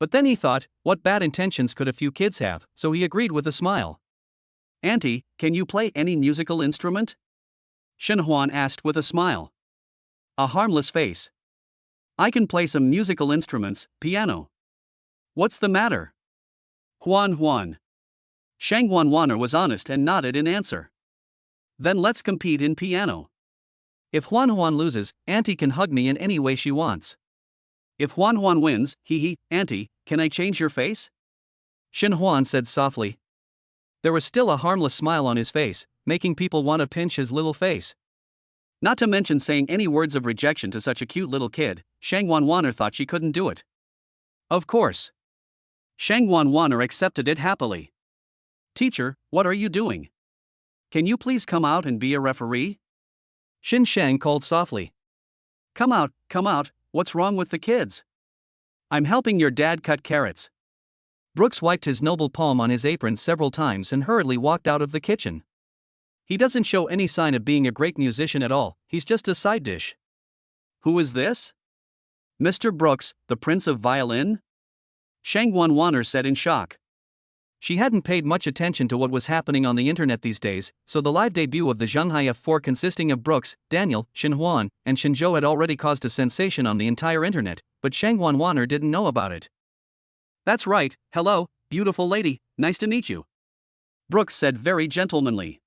A: But then he thought, what bad intentions could a few kids have, so he agreed with a smile.
B: Auntie, can you play any musical instrument? Shin Huan asked with a smile. A harmless face. I can play some musical instruments, piano. What's the matter? Huan. Shang Wanwaner was honest and nodded in answer. Then let's compete in piano.
A: If Huan loses, Auntie can hug me in any way she wants.
B: If Huan wins, Auntie, can I change your face?
A: Shin Huan said softly. There was still a harmless smile on his face, making people want to pinch his little face.
B: Not to mention saying any words of rejection to such a cute little kid, Shang Wanwaner thought she couldn't do it. Of course. Shang Wanwaner accepted it happily. Teacher, what are you doing? Can you please come out and be a referee?
A: Shin Shang called softly.
B: Come out, what's wrong with the kids? I'm helping your dad cut carrots.
A: Brooks wiped his noble palm on his apron several times and hurriedly walked out of the kitchen. He doesn't show any sign of being a great musician at all, he's just a side dish.
B: Who is this? Mr. Brooks, the Prince of Violin? Shang Wanwaner said in shock.
A: She hadn't paid much attention to what was happening on the internet these days, so the live debut of the Zhenghai F4 consisting of Brooks, Daniel, Shin Huan, and Shinjo had already caused a sensation on the entire internet, but Shang Wanwaner didn't know about it.
B: That's right, hello, beautiful lady, nice to meet you. Brooks said very gentlemanly.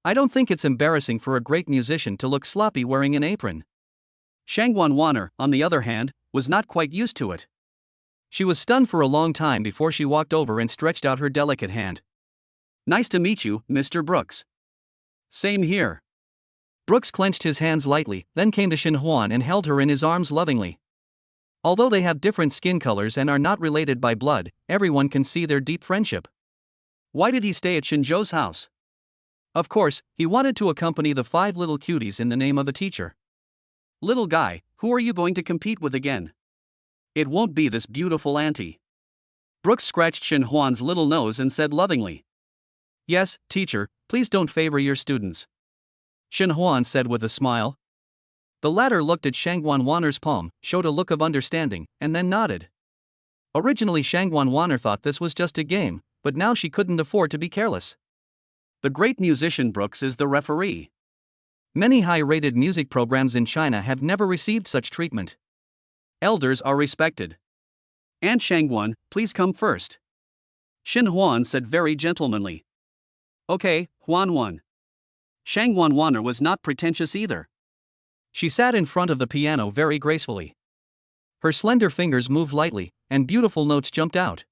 A: I don't think it's embarrassing for a great musician to look sloppy wearing an apron.
B: Shang Wanwaner, on the other hand, was not quite used to it.
A: She was stunned for a long time before she walked over and stretched out her delicate hand.
B: Nice to meet you, Mr. Brooks. Same here.
A: Brooks clenched his hands lightly, then came to Shin Huan and held her in his arms lovingly. Although they have different skin colors and are not related by blood, everyone can see their deep friendship.
B: Why did he stay at Shinjo's house?
A: Of course, he wanted to accompany the 5 little cuties in the name of a teacher.
B: Little guy, who are you going to compete with again? It won't be this beautiful auntie. Brooks scratched Shin Huan's little nose and said lovingly.
A: Yes, teacher, please don't favor your students. Shin Huan said with a smile. The latter looked at Shang Wanwaner's palm, showed a look of understanding, and then nodded. Originally Shang Wanwaner thought this was just a game, but now she couldn't afford to be careless.
B: The great musician Brooks is the referee.
A: Many high-rated music programs in China have never received such treatment.
B: Elders are respected. Aunt Shangguan, please come first. Shin Huan said very gentlemanly. Okay, Huan. Shangguan Waner was not pretentious either.
A: She sat in front of the piano very gracefully. Her slender fingers moved lightly, and beautiful notes jumped out.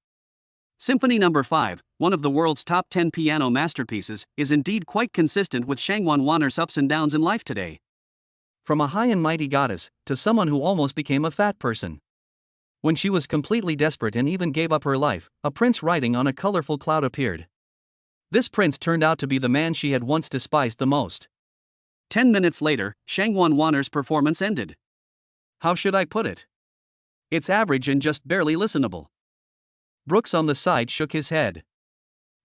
B: Symphony No. 5, one of the world's top 10 piano masterpieces, is indeed quite consistent with Shangguan Waner's ups and downs in life today.
A: From a high and mighty goddess, to someone who almost became a fat person. When she was completely desperate and even gave up her life, a prince riding on a colorful cloud appeared. This prince turned out to be the man she had once despised the most.
B: 10 minutes later, Shangguan Waner's performance ended. How should I put it? It's average and just barely listenable.
A: Brooks on the side shook his head.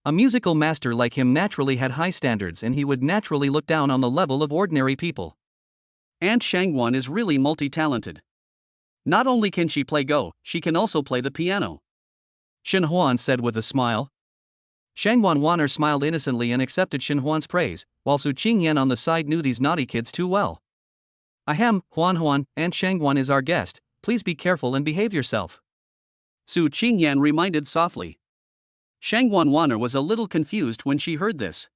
A: A musical master like him naturally had high standards, and he would naturally look down on the level of ordinary people.
B: Aunt Shangguan is really multi-talented. Not only can she play Go, she can also play the piano.
A: Shin Huan said with a smile. Shangguan Waner smiled innocently and accepted Shin Huan's praise, while Su Qingyan on the side knew these naughty kids too well. Ahem, Huan, Aunt Shangguan is our guest, please be careful and behave yourself.
B: Su Qingyan reminded softly. Shangguan Waner was a little confused when she heard this.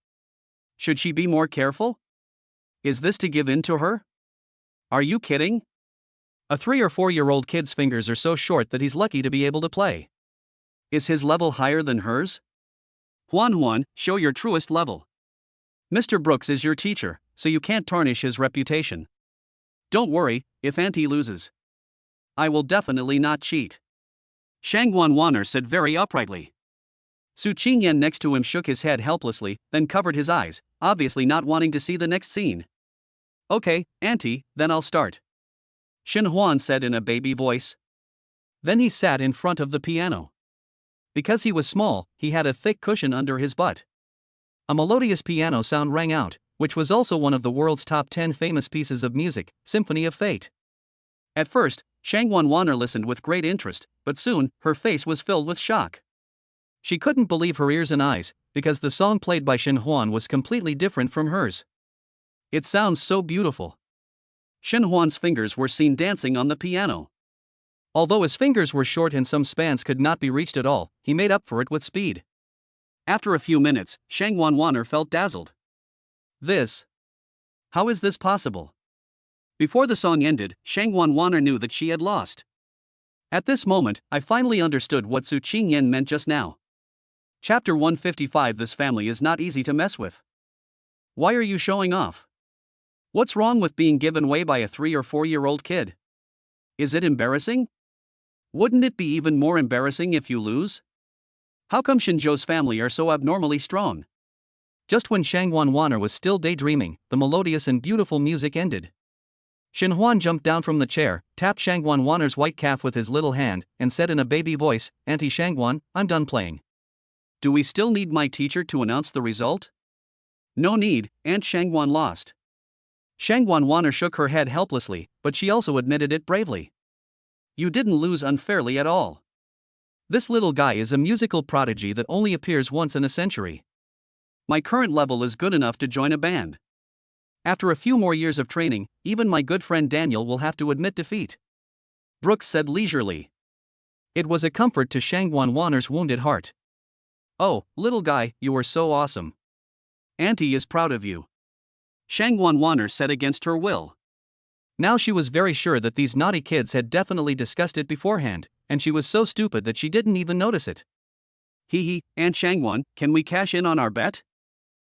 B: Should she be more careful? Is this to give in to her? Are you kidding?
A: A 3 or 4-year-old kid's fingers are so short that he's lucky to be able to play.
B: Is his level higher than hers? Huan, show your truest level. Mr. Brooks is your teacher, so you can't tarnish his reputation. Don't worry, if Auntie loses. I will definitely not cheat. Shangguan Waner said very uprightly. Su Qingyan next to him shook his head helplessly, then covered his eyes, obviously not wanting to see the next scene. Okay, Auntie, then I'll start. Shin Huan said in a baby voice.
A: Then he sat in front of the piano. Because he was small, he had a thick cushion under his butt. A melodious piano sound rang out, which was also one of the world's top 10 famous pieces of music, Symphony of Fate.
B: At first, Shangguan Waner listened with great interest, but soon, her face was filled with shock.
A: She couldn't believe her ears and eyes, because the song played by Shin Huan was completely different from hers.
B: It sounds so beautiful. Shin Huan's fingers were seen dancing on the piano.
A: Although his fingers were short and some spans could not be reached at all, he made up for it with speed.
B: After a few minutes, Shangguan Waner felt dazzled. How is this possible? Before the song ended, Shangguan Waner knew that she had lost. At this moment, I finally understood what Su Qingyan meant just now. Chapter 155. This family is not easy to mess with. Why are you showing off? What's wrong with being given away by a 3 or 4-year-old kid? Is it embarrassing? Wouldn't it be even more embarrassing if you lose? How come Shinzhou's family are so abnormally strong?
A: Just when Shangguan Waner was still daydreaming, the melodious and beautiful music ended. Shin Huan jumped down from the chair, tapped Shangguan Waner's white calf with his little hand, and said in a baby voice, Auntie Shangguan, I'm done playing.
B: Do we still need my teacher to announce the result? No need, Aunt Shangguan lost.
A: Shangguan Waner shook her head helplessly, but she also admitted it bravely.
B: You didn't lose unfairly at all.
A: This little guy is a musical prodigy that only appears once in a century.
B: My current level is good enough to join a band.
A: After a few more years of training, even my good friend Daniel will have to admit defeat.
B: Brooks said leisurely.
A: It was a comfort to Shangguan Waner's wounded heart.
B: Oh, little guy, you are so awesome. Auntie is proud of you. Shangguan Waner said against her will.
A: Now she was very sure that these naughty kids had definitely discussed it beforehand, and she was so stupid that she didn't even notice it.
B: Aunt Shangguan, can we cash in on our bet?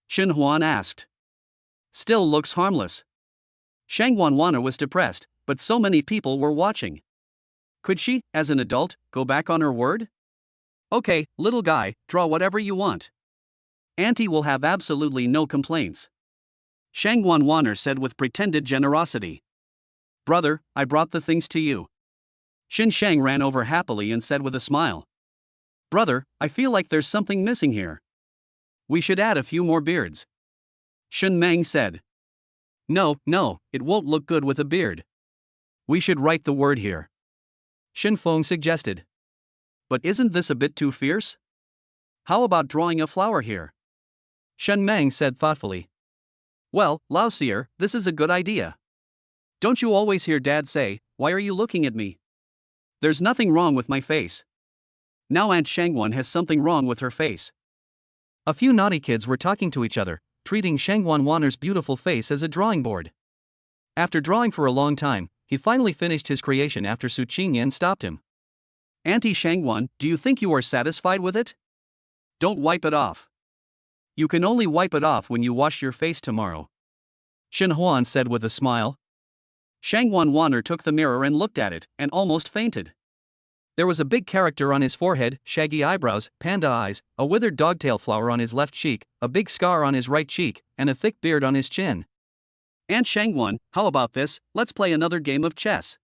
B: Shin Huan asked. Still looks harmless. Shangguan Waner was depressed, but so many people were watching. Could she, as an adult, go back on her word? Okay, little guy, draw whatever you want. Auntie will have absolutely no complaints. Shangguan Waner said with pretended generosity. Brother, I brought the things to you. Shin Shang ran over happily and said with a smile. Brother, I feel like there's something missing here. We should add a few more beards. Shin Meng said. No, it won't look good with a beard. We should write the word here.
A: Shin Feng suggested.
B: But isn't this a bit too fierce? How about drawing a flower here?
A: Shin Meng said thoughtfully.
B: Well, Lausier, this is a good idea. Don't you always hear Dad say, "Why are you looking at me?" There's nothing wrong with my face. Now Aunt Shangwan has something wrong with her face.
A: A few naughty kids were talking to each other, treating Shangwan Wanner's beautiful face as a drawing board. After drawing for a long time, he finally finished his creation after Su Qingyan stopped him.
B: Auntie Shangwan, do you think you are satisfied with it? Don't wipe it off. You can only wipe it off when you wash your face tomorrow,
A: Shen Huan said with a smile.
B: Shangwan Wanner took the mirror and looked at it, and almost fainted.
A: There was a big character on his forehead, shaggy eyebrows, panda eyes, a withered dogtail flower on his left cheek, a big scar on his right cheek, and a thick beard on his chin.
B: Aunt Shangwan, how about this? Let's play another game of chess.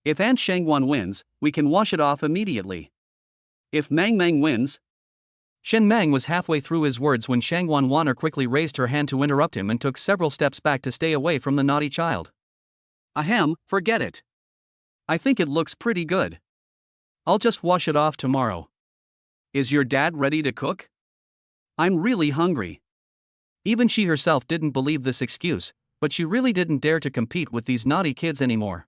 B: If Aunt Shangwan wins, we can wash it off immediately. If Mang Mang wins...
A: Shen Mang was halfway through his words when Shangwan Wanner quickly raised her hand to interrupt him and took several steps back to stay away from the naughty child.
B: Ahem, forget it. I think it looks pretty good. I'll just wash it off tomorrow. Is your dad ready to cook? I'm really hungry.
A: Even she herself didn't believe this excuse, but she really didn't dare to compete with these naughty kids anymore.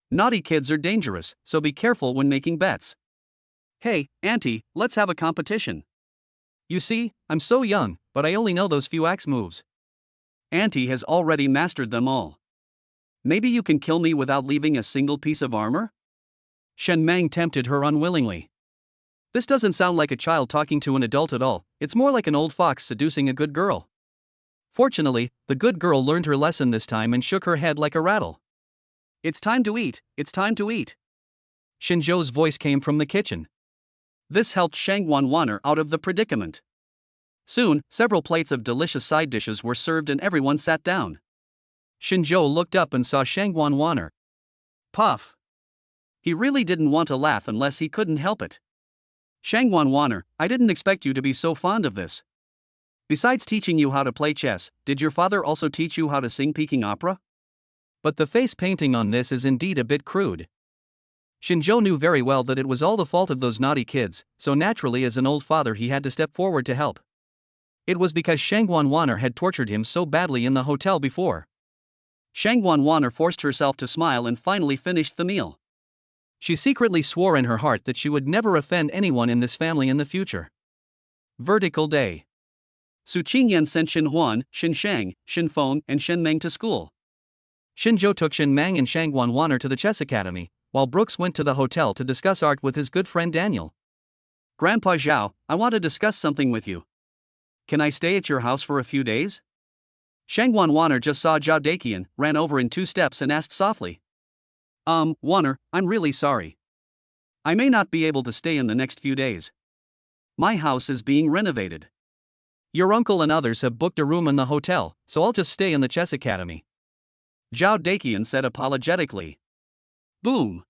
B: Naughty kids are dangerous, so be careful when making bets. Hey, Auntie, let's have a competition.
A: You see, I'm so young, but I only know those few axe moves.
B: Auntie has already mastered them all. Maybe you can kill me without leaving a single piece of armor?
A: Shen Mang tempted her unwillingly. This doesn't sound like a child talking to an adult at all, it's more like an old fox seducing a good girl. Fortunately, the good girl learned her lesson this time and shook her head like a rattle.
B: It's time to eat, it's time to eat.
A: Shinzhou's voice came from the kitchen.
B: This helped Shangwan Wanner out of the predicament. Soon, several plates of delicious side dishes were served and everyone sat down.
A: Shinzhou looked up and saw Shangwan Wanner.
B: Puff. He really didn't want to laugh unless he couldn't help it. Shangwan Wanner, I didn't expect you to be so fond of this. Besides teaching you how to play chess, did your father also teach you how to sing Peking opera?
A: But the face painting on this is indeed a bit crude. Shinzhou knew very well that it was all the fault of those naughty kids, so naturally as an old father he had to step forward to help. It was because Shangwan Wanner had tortured him so badly in the hotel before.
B: Shangwan Wanner forced herself to smile and finally finished the meal.
A: She secretly swore in her heart that she would never offend anyone in this family in the future. Vertical day.
B: Su Qingyan sent Shen Huan, Shen Shang, Shen Feng, and Shen Meng to school.
A: Shinzhou took Shen Mang and Shangwan Wanner to the chess academy, while Brooks went to the hotel to discuss art with his good friend Daniel.
B: Grandpa Zhao, I want to discuss something with you. Can I stay at your house for a few days? Shangwan Wanner just saw Zhao Daqian, ran over in 2 steps and asked softly. Wanner, I'm really sorry. I may not be able to stay in the next few days. My house is being renovated.
A: Your uncle and others have booked a room in the hotel, so I'll just stay in the chess academy.
B: Zhao Daqian said apologetically. Boom!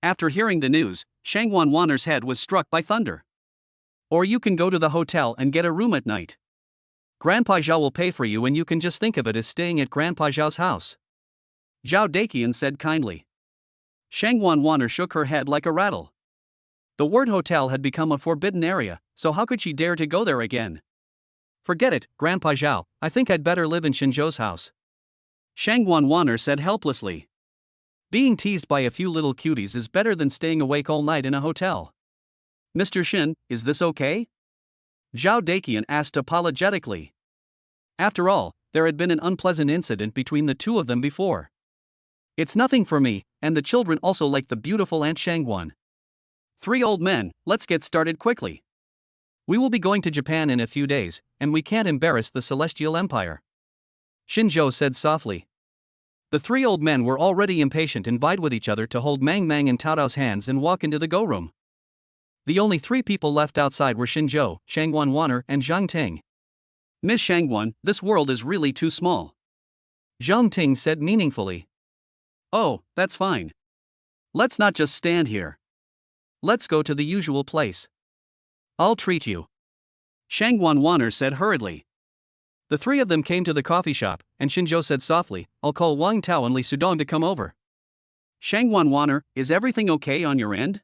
B: After hearing the news, Shangwan Wanner's head was struck by thunder. Or you can go to the hotel and get a room at night.
A: Grandpa Zhao will pay for you and you can just think of it as staying at Grandpa Zhao's house.
B: Zhao Daqian said kindly. Shangwan Wanner shook her head like a rattle. The word hotel had become a forbidden area, so how could she dare to go there again?
A: Forget it, Grandpa Zhao, I think I'd better live in Shinzhou's house.
B: Shangwan Wanner said helplessly.
A: Being teased by a few little cuties is better than staying awake all night in a hotel.
B: Mr. Shin, is this okay? Zhao Daqian asked apologetically. After all, there had been an unpleasant incident between the two of them before.
A: It's nothing for me, and the children also like the beautiful Aunt Shangwan.
B: 3 old men, let's get started quickly.
A: We will be going to Japan in a few days, and we can't embarrass the Celestial Empire. Shinzhou said softly. The 3 old men were already impatient and vied with each other to hold Mang Mang and Tao Tao's hands and walk into the go room. The only 3 people left outside were Shinzhou, Shangwan Wanner, and Zhang Ting.
B: Miss Shangwan, this world is really too small.
A: Zhang Ting said meaningfully.
B: Oh, that's fine. Let's not just stand here. Let's go to the usual place.
A: I'll treat you.
B: Shangwan Wanner said hurriedly.
A: The 3 of them came to the coffee shop, and Shinzhou said softly, I'll call Wang Tao and Li Sudong to come over.
B: Shangwan Wanner, is everything okay on your end?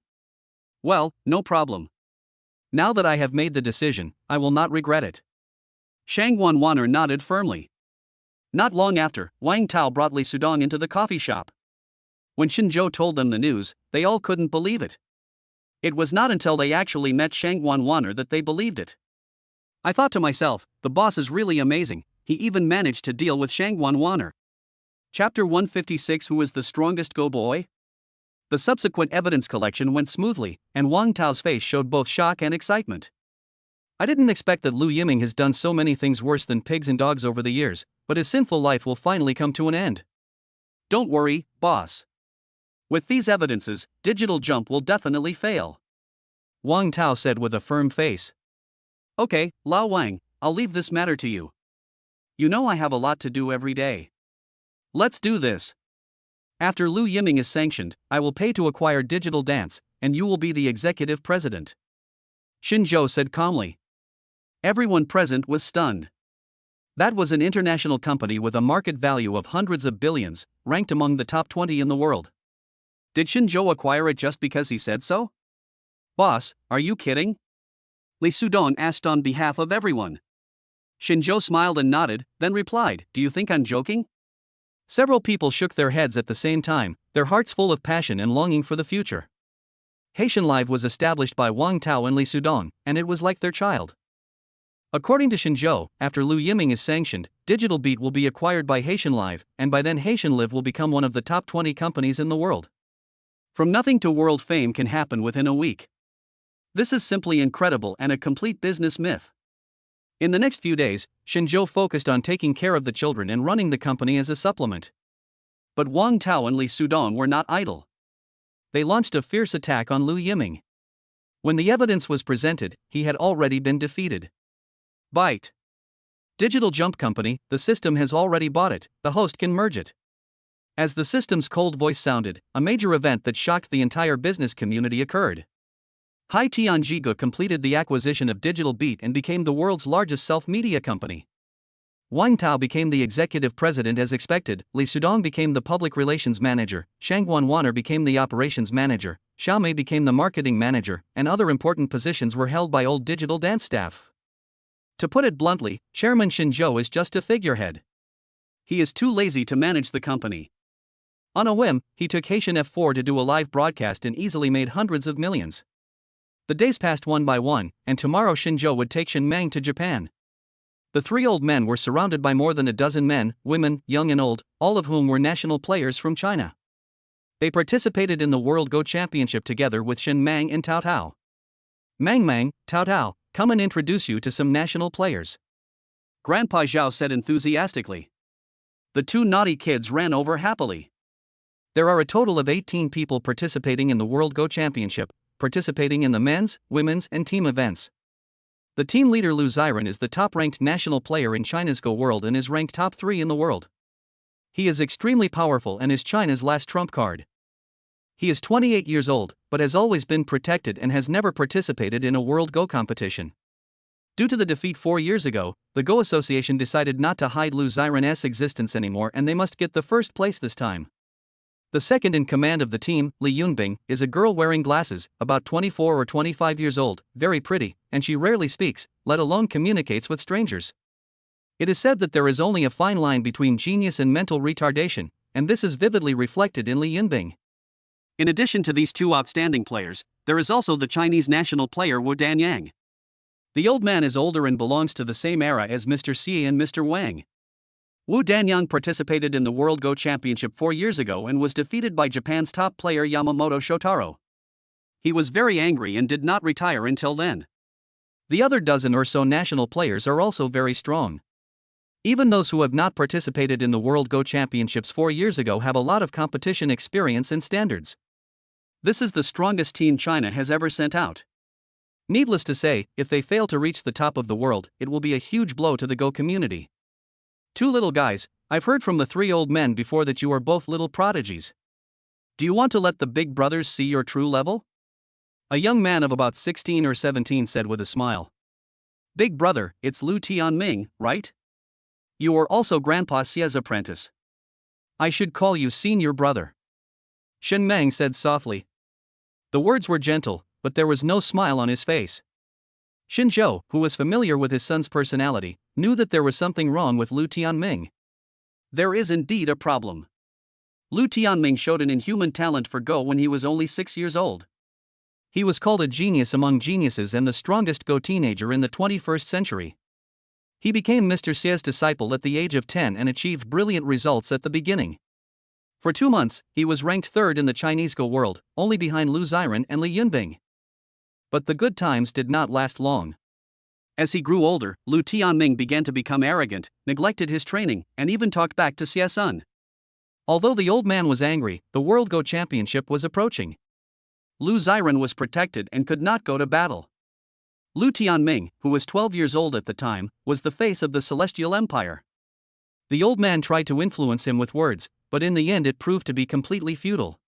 A: Well, no problem. Now that I have made the decision, I will not regret it.
B: Shangwan Wanner nodded firmly. Not long after, Wang Tao brought Li Sudong into the coffee shop. When Xinzhou told them the news, they all couldn't believe it. It was not until they actually met Shang Wanwaner that they believed it. I thought to myself, the boss is really amazing, he even managed to deal with Shang Wanwaner. Chapter 156 Who is the strongest go boy? The subsequent evidence collection went smoothly, and Wang Tao's face showed both shock and excitement. I didn't expect that Lu Yiming has done so many things worse than pigs and dogs over the years, but his sinful life will finally come to an end. Don't worry, boss. With these evidences, Digital Jump will definitely fail. Wang Tao said with a firm face. Okay, Lao Wang, I'll leave this matter to you. You know I have a lot to do every day. Let's do this. After Lu Yiming is sanctioned, I will pay to acquire Digital Dance, and you will be the executive president. Xinzhou said calmly. Everyone present was stunned. That was an international company with a market value of hundreds of billions, ranked among the top 20 in the world. Did Xinzhou acquire it just because he said so? Boss, are you kidding? Li Sudong asked on behalf of everyone. Xinzhou smiled and nodded, then replied, Do you think I'm joking? Several people shook their heads at the same time, their hearts full of passion and longing for the future. Haitian Live was established by Wang Tao and Li Sudong, and it was like their child. According to Xinzhou, after Lu Yiming is sanctioned, Digital Beat will be acquired by Haitian Live, and by then Haitian Live will become one of the top 20 companies in the world. From nothing to world fame can happen within a week. This is simply incredible and a complete business myth. In the next few days, Xinzhou focused on taking care of the children and running the company as a supplement. But Wang Tao and Li Sudong were not idle. They launched a fierce attack on Lu Yiming. When the evidence was presented, he had already been defeated. Byte. Digital Jump Company, the system has already bought it, the host can merge it. As the system's cold voice sounded, a major event that shocked the entire business community occurred. Hai Tianjigu completed the acquisition of Digital Beat and became the world's largest self-media company. Wang Tao became the executive president as expected, Li Sudong became the public relations manager, Shang Wanwaner became the operations manager, Xiaomei became the marketing manager, and other important positions were held by old Digital Dance staff. To put it bluntly, Chairman Xinzhou is just a figurehead. He is too lazy to manage the company. On a whim, he took Haitian F4 to do a live broadcast and easily made hundreds of millions. The days passed one by one, and tomorrow Xinzhou would take Shen-Mang to Japan. The three old men were surrounded by more than a dozen men, women, young and old, all of whom were national players from China. They participated in the World Go Championship together with Shen-Mang and Tao Tao. Mang, Tao Tao, come and introduce you to some national players. Grandpa Zhao said enthusiastically. The two naughty kids ran over happily. There are a total of 18 people participating in the World Go Championship, participating in the men's, women's, and team events. The team leader Lu Xiren is the top-ranked national player in China's Go World and is ranked top 3 in the world. He is extremely powerful and is China's last trump card. He is 28 years old, but has always been protected and has never participated in a World Go competition. Due to the defeat 4 years ago, the Go Association decided not to hide Lu Xiren's existence anymore and they must get the first place this time. The second in command of the team, Li Yunbing, is a girl wearing glasses, about 24 or 25 years old, very pretty, and she rarely speaks, let alone communicates with strangers. It is said that there is only a fine line between genius and mental retardation, and this is vividly reflected in Li Yunbing. In addition to these two outstanding players, there is also the Chinese national player Wu Danyang. The old man is older and belongs to the same era as Mr. Xi and Mr. Wang. Wu Danyang participated in the World Go Championship 4 years ago and was defeated by Japan's top player Yamamoto Shotaro. He was very angry and did not retire until then. The other dozen or so national players are also very strong. Even those who have not participated in the World Go Championships 4 years ago have a lot of competition experience and standards. This is the strongest team China has ever sent out. Needless to say, if they fail to reach the top of the world, it will be a huge blow to the Go community. Two little guys, I've heard from the three old men before that you are both little prodigies. Do you want to let the big brothers see your true level? A young man of about 16 or 17 said with a smile. Big brother, it's Lu Tianming, right? You are also Grandpa Xia's apprentice. I should call you senior brother. Shen-Mang said softly. The words were gentle, but there was no smile on his face. Xinzhou, who was familiar with his son's personality, knew that there was something wrong with Lu Tianming. There is indeed a problem. Lu Tianming showed an inhuman talent for Go when he was only 6 years old.
A: He was called a genius among geniuses and the strongest Go teenager in the 21st century. He became Mr. Xie's disciple at the age of 10 and achieved brilliant results at the beginning. For 2 months, he was ranked third in the Chinese Go world, only behind Lu Xiren and Li Yunbing. But the good times did not last long. As he grew older, Lu Tianming began to become arrogant, neglected his training, and even talked back to Xie Sun. Although the old man was angry, the World Go Championship was approaching. Lu Xiren was protected and could not go to battle. Lu Tianming, who was 12 years old at the time, was the face of the Celestial Empire. The old man tried to influence him with words, but in the end it proved to be completely futile.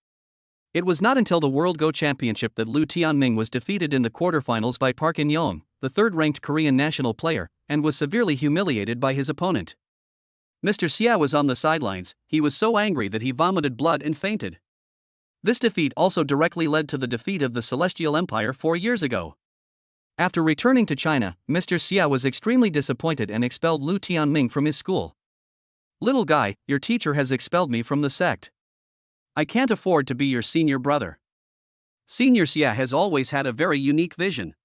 A: It was not until the World Go Championship that Lu Tianming was defeated in the quarterfinals by Park In-young, the third-ranked Korean national player, and was severely humiliated by his opponent. Mr. Xie was on the sidelines. He was so angry that he vomited blood and fainted. This defeat also directly led to the defeat of the Celestial Empire 4 years ago. After returning to China, Mr. Xie was extremely disappointed and expelled Lu Tianming from his school. "Little guy, your teacher has expelled me from the sect. I can't afford to be your senior brother. Senior Xie has always had a very unique vision.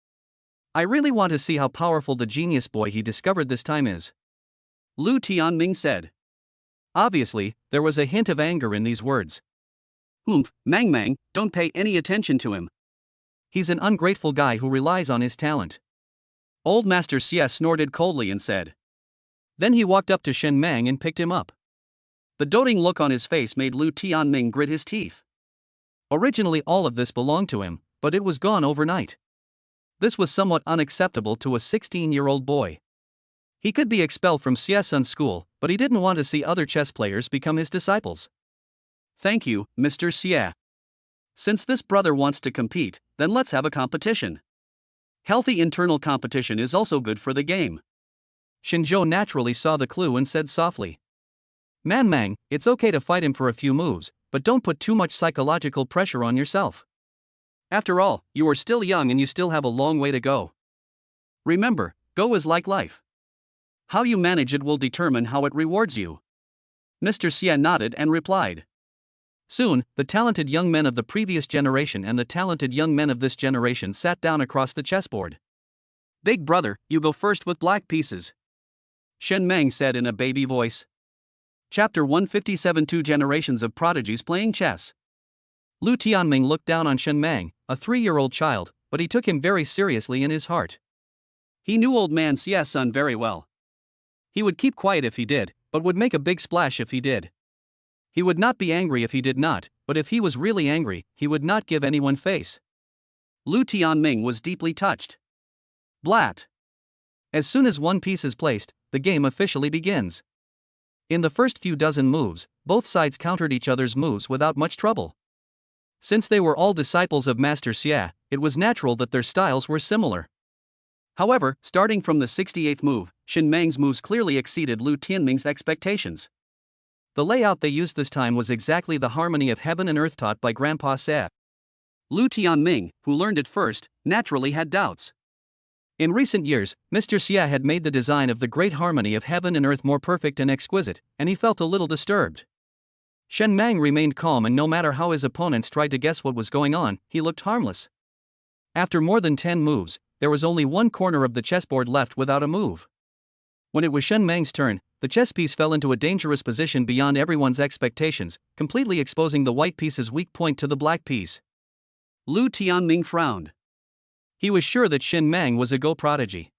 A: I really want to see how powerful the genius boy he discovered this time is," Lu Tianming said. Obviously, there was a hint of anger in these words. Mang, don't pay any attention to him. He's an ungrateful guy who relies on his talent. Old Master Xie snorted coldly and said. Then he walked up to Shen Mang and picked him up. The doting look on his face made Lu Tianming grit his teeth. Originally all of this belonged to him, but it was gone overnight. This was somewhat unacceptable to a 16-year-old boy. He could be expelled from Xie Sun's school, but he didn't want to see other chess players become his disciples. "Thank you, Mr. Xie. Since this brother wants to compete, then let's have a competition. Healthy internal competition is also good for the game." Xinzhou naturally saw the clue and said softly. "Mang, it's okay to fight him for a few moves, but don't put too much psychological pressure on yourself. After all, you are still young and you still have a long way to go. Remember, Go is like life. How you manage it will determine how it rewards you." Mr. Xie nodded and replied. Soon, the talented young men of the previous generation and the talented young men of this generation sat down across the chessboard. "Big brother, you go first with black pieces," Shen Mang said in a baby voice. Chapter 157 Two Generations of Prodigies Playing Chess. Lu Tianming looked down on Shen Mang, a 3-year-old child, but he took him very seriously in his heart. He knew old man Xie Sun very well. He would keep quiet if he did, but would make a big splash if he did. He would not be angry if he did not, but if he was really angry, he would not give anyone face. Lu Tianming was deeply touched. Blat. As soon as one piece is placed, the game officially begins. In the first few dozen moves, both sides countered each other's moves without much trouble. Since they were all disciples of Master Xie, it was natural that their styles were similar. However, starting from the 68th move, Shen Mang's moves clearly exceeded Lu Tianming's expectations. The layout they used this time was exactly the harmony of heaven and earth taught by Grandpa Xie. Lu Tianming, who learned it first, naturally had doubts. In recent years, Mr. Xie had made the design of the great harmony of heaven and earth more perfect and exquisite, and he felt a little disturbed. Shen Mang remained calm, and no matter how his opponents tried to guess what was going on, he looked harmless. After more than 10 moves, there was only one corner of the chessboard left without a move. When it was Shen Mang's turn, the chess piece fell into a dangerous position beyond everyone's expectations, completely exposing the white piece's weak point to the black piece. Lu Tianming frowned. He was sure that Shen Mang was a Go prodigy.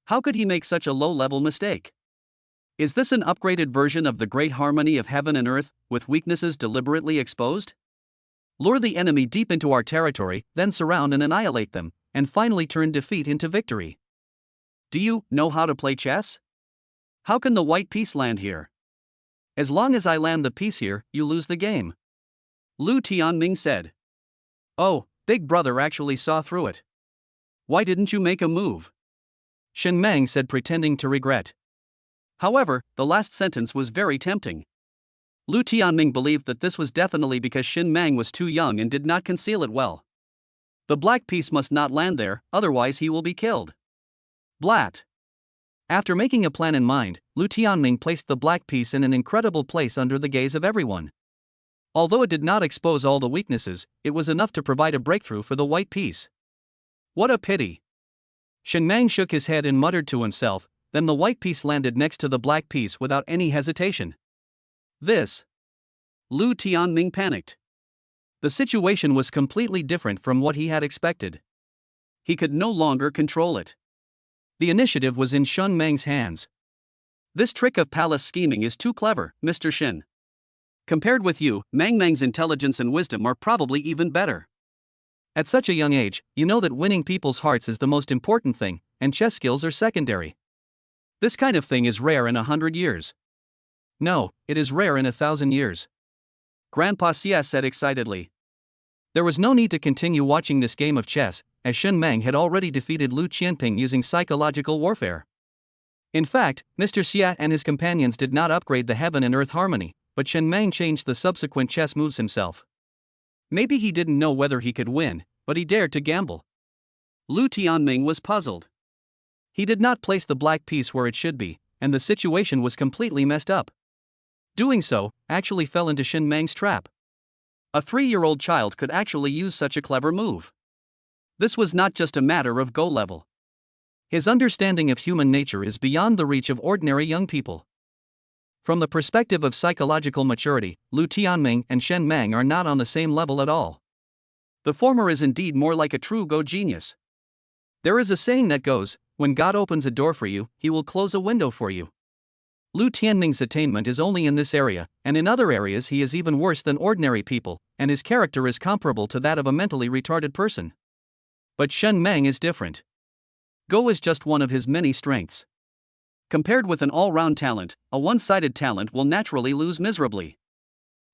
A: How could he make such a low-level mistake? Is this an upgraded version of the great harmony of heaven and earth, with weaknesses deliberately exposed? Lure the enemy deep into our territory, then surround and annihilate them, and finally turn defeat into victory. Do you know how to play chess? How can the white piece land here? As long as I land the piece here, you lose the game, Lu Tianming said. Oh, big brother actually saw through it. Why didn't you make a move? Shen Mang said, pretending to regret. However, the last sentence was very tempting. Lu Tianming believed that this was definitely because Shen Mang was too young and did not conceal it well. The black piece must not land there, otherwise he will be killed. Blat. After making a plan in mind, Lu Tianming placed the black piece in an incredible place under the gaze of everyone. Although it did not expose all the weaknesses, it was enough to provide a breakthrough for the white piece. What a pity! Shen Mang shook his head and muttered to himself, then the white piece landed next to the black piece without any hesitation. This! Lu Tianming panicked. The situation was completely different from what he had expected. He could no longer control it. The initiative was in Shen Mang's hands. This trick of palace scheming is too clever, Mr. Shen. Compared with you, Mang's intelligence and wisdom are probably even better. At such a young age, you know that winning people's hearts is the most important thing, and chess skills are secondary. This kind of thing is rare in 100 years. No, it is rare in 1,000 years. Grandpa Xie said excitedly. There was no need to continue watching this game of chess, as Shen Mang had already defeated Lu Qianping using psychological warfare. In fact, Mr. Xie and his companions did not upgrade the heaven and earth harmony, but Shen Mang changed the subsequent chess moves himself. Maybe he didn't know whether he could win, but he dared to gamble. Lu Tianming was puzzled. He did not place the black piece where it should be, and the situation was completely messed up. Doing so, actually fell into Shen Mang's trap. A 3-year-old child could actually use such a clever move. This was not just a matter of go level. His understanding of human nature is beyond the reach of ordinary young people. From the perspective of psychological maturity, Lu Tianming and Shen Mang are not on the same level at all. The former is indeed more like a true go genius. There is a saying that goes, when God opens a door for you, he will close a window for you. Lu Tianming's attainment is only in this area, and in other areas he is even worse than ordinary people, and his character is comparable to that of a mentally retarded person. But Shen Mang is different. Go is just one of his many strengths. Compared with an all-round talent, a one-sided talent will naturally lose miserably.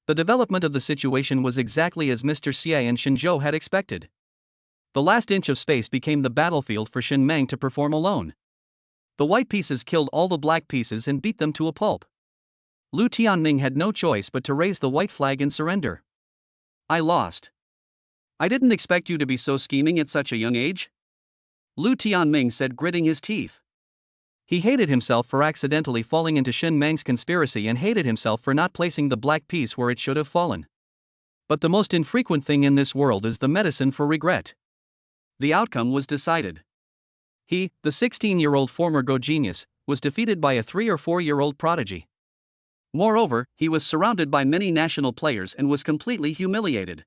A: The development of the situation was exactly as Mr. Xie and Shenzhou had expected. The last inch of space became the battlefield for Shen Mang to perform alone. The white pieces killed all the black pieces and beat them to a pulp. Lu Tianming had no choice but to raise the white flag and surrender. I lost. I didn't expect you to be so scheming at such a young age. Lu Tianming said, gritting his teeth. He hated himself for accidentally falling into Shen Mang's conspiracy and hated himself for not placing the black piece where it should have fallen. But the most infrequent thing in this world is the medicine for regret. The outcome was decided. He, the 16-year-old former Go genius, was defeated by a 3 or 4-year-old prodigy. Moreover, he was surrounded by many national players and was completely humiliated.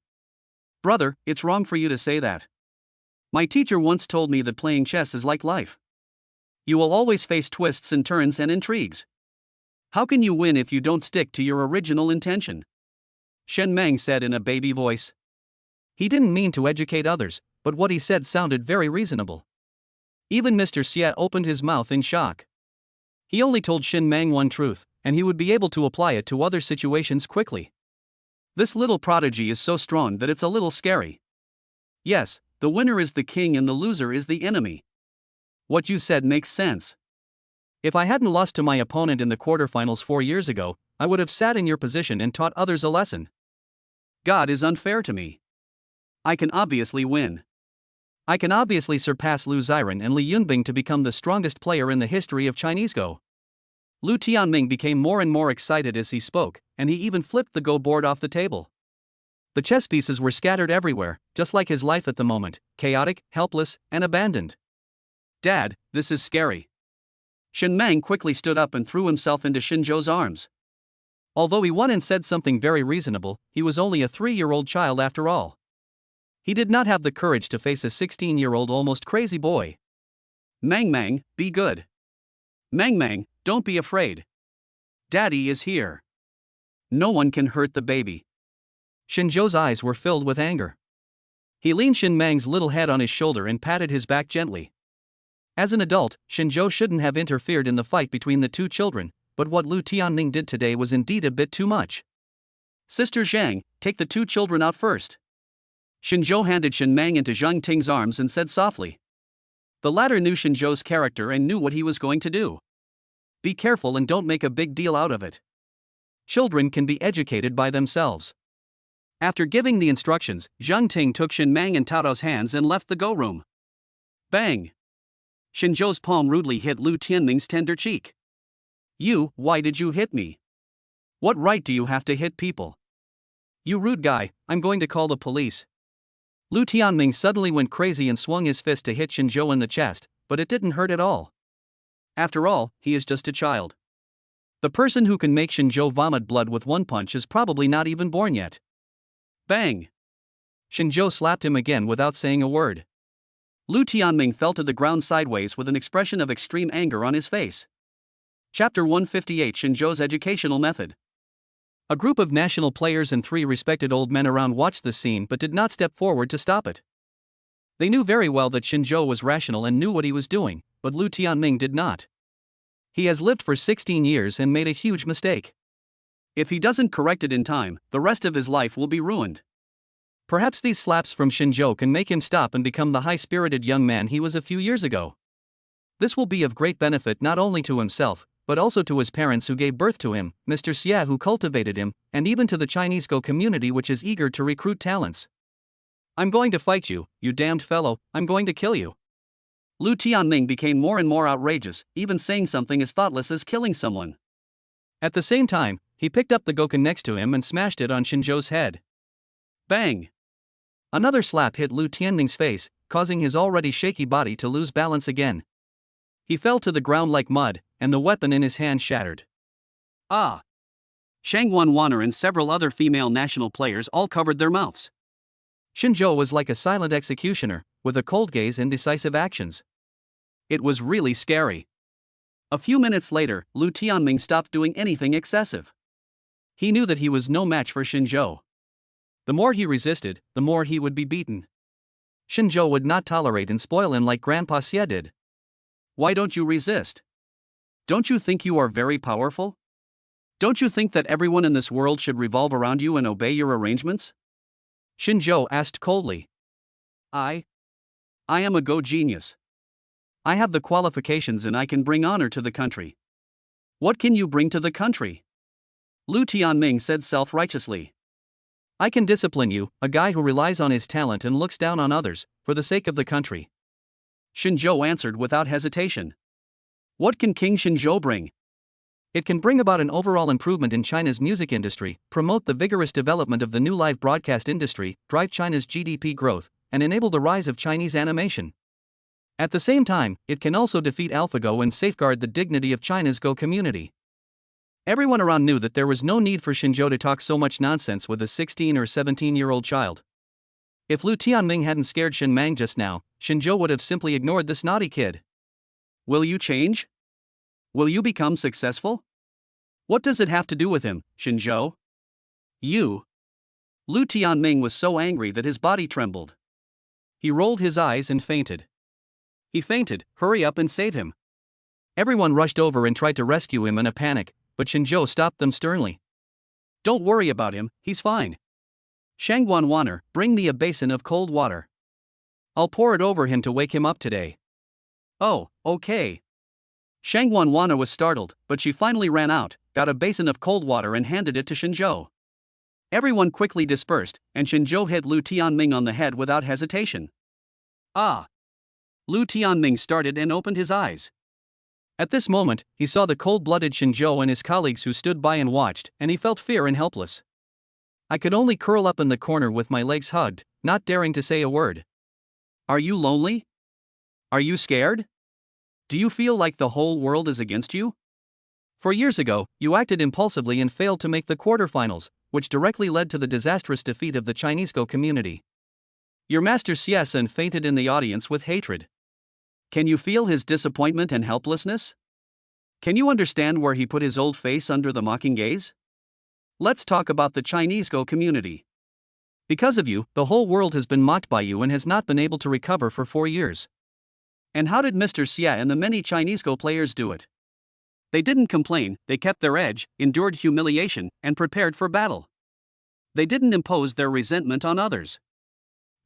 A: Brother, it's wrong for you to say that. My teacher once told me that playing chess is like life. You will always face twists and turns and intrigues. How can you win if you don't stick to your original intention? Shen Mang said in a baby voice. He didn't mean to educate others, but what he said sounded very reasonable. Even Mr. Xie opened his mouth in shock. He only told Shen Mang one truth, and he would be able to apply it to other situations quickly. This little prodigy is so strong that it's a little scary. Yes, the winner is the king and the loser is the enemy. What you said makes sense. If I hadn't lost to my opponent in the quarterfinals 4 years ago, I would have sat in your position and taught others a lesson. God is unfair to me. I can obviously win. I can obviously surpass Lu Xiren and Li Yunbing to become the strongest player in the history of Chinese Go. Lu Tianming became more and more excited as he spoke, and he even flipped the Go board off the table. The chess pieces were scattered everywhere, just like his life at the moment, chaotic, helpless, and abandoned. Dad, this is scary. Shen Mang quickly stood up and threw himself into Shenzhou's arms. Although he won and said something very reasonable, he was only a 3-year-old child after all. He did not have the courage to face a 16-year-old almost crazy boy. Mang, be good. Mang, don't be afraid. Daddy is here. No one can hurt the baby. Shenzhou's eyes were filled with anger. He leaned Shen Mang's little head on his shoulder and patted his back gently. As an adult, Shenzhou shouldn't have interfered in the fight between the two children, but what Lu Tianming did today was indeed a bit too much. Sister Zhang, take the two children out first. Shenzhou handed Shen Mang into Zhang Ting's arms and said softly. The latter knew Shenzhou's character and knew what he was going to do. Be careful and don't make a big deal out of it. Children can be educated by themselves. After giving the instructions, Zhang Ting took Shen Mang and Tao's hands and left the Go room. Bang! Shenzhou's palm rudely hit Lu Tianming's tender cheek.
B: Why did you hit me? What right do you have to hit people? You rude guy, I'm going to call the police. Lu Tianming suddenly went crazy and swung his fist to hit Xinzhou in the chest, but it didn't hurt at all. After all, he is just a child. The person who can make Xinzhou vomit blood with one punch is probably not even born yet. Bang! Xinzhou slapped him again without saying a word. Lu Tianming fell to the ground sideways with an expression of extreme anger on his face. Chapter 158: Xinzhou's Educational Method. A group of national players and 3 respected old men around watched the scene but did not step forward to stop it. They knew very well that Xinzhou was rational and knew what he was doing, but Lu Tianming did not. He has lived for 16 years and made a huge mistake. If he doesn't correct it in time, the rest of his life will be ruined. Perhaps these slaps from Xinzhou can make him stop and become the high-spirited young man he was a few years ago. This will be of great benefit not only to himself, but also to his parents who gave birth to him, Mr. Xie who cultivated him, and even to the Chinese Go community which is eager to recruit talents. I'm going to fight you, you damned fellow, I'm going to kill you. Lu Tianming became more and more outrageous, even saying something as thoughtless as killing someone. At the same time, he picked up the Gokun next to him and smashed it on Xinzhou's head. Bang! Another slap hit Lu Tianming's face, causing his already shaky body to lose balance again. He fell to the ground like mud, and the weapon in his hand shattered. Ah! Shang Wanwaner and several other female national players all covered their mouths. Xinzhou was like a silent executioner, with a cold gaze and decisive actions. It was really scary. A few minutes later, Lu Tianming stopped doing anything excessive. He knew that he was no match for Xinzhou. The more he resisted, the more he would be beaten. Xinzhou would not tolerate and spoil him like Grandpa Xie did. Why don't you resist? Don't you think you are very powerful? Don't you think that everyone in this world should revolve around you and obey your arrangements? Xinzhou asked coldly. I am a Go genius. I have the qualifications and I can bring honor to the country. What can you bring to the country? Lu Tianming said self-righteously. I can discipline you, a guy who relies on his talent and looks down on others, for the sake of the country. Xinzhou answered without hesitation. What can King Xinzhou bring? It can bring about an overall improvement in China's music industry, promote the vigorous development of the new live broadcast industry, drive China's GDP growth, and enable the rise of Chinese animation. At the same time, it can also defeat AlphaGo and safeguard the dignity of China's Go community. Everyone around knew that there was no need for Xinzhou to talk so much nonsense with a 16 or 17-year-old child. If Lu Tianming hadn't scared Shen Mang just now, Xinzhou would have simply ignored this naughty kid. Will you change? Will you become successful? What does it have to do with him, Xinzhou? You. Lu Tianming was so angry that his body trembled. He rolled his eyes and fainted. He fainted, hurry up and save him. Everyone rushed over and tried to rescue him in a panic, but Xinzhou stopped them sternly. Don't worry about him, he's fine. Shang Wanwaner, bring me a basin of cold water. I'll pour it over him to wake him up today. Oh, okay. Shang Wanwaner was startled, but she finally ran out, got a basin of cold water and handed it to Xinzhou. Everyone quickly dispersed, and Xinzhou hit Lu Tianming on the head without hesitation. Ah! Lu Tianming started and opened his eyes. At this moment, he saw the cold-blooded Xinzhou and his colleagues who stood by and watched, and he felt fear and helpless. I could only curl up in the corner with my legs hugged, not daring to say a word. Are you lonely? Are you scared? Do you feel like the whole world is against you? 4 years ago, you acted impulsively and failed to make the quarterfinals, which directly led to the disastrous defeat of the Chinese Go community. Your master Xie Sun fainted in the audience with hatred. Can you feel his disappointment and helplessness? Can you understand where he put his old face under the mocking gaze? Let's talk about the Chinese Go community. Because of you, the whole world has been mocked by you and has not been able to recover for 4 years. And how did Mr. Xie and the many Chinese Go players do it? They didn't complain, they kept their edge, endured humiliation, and prepared for battle. They didn't impose their resentment on others.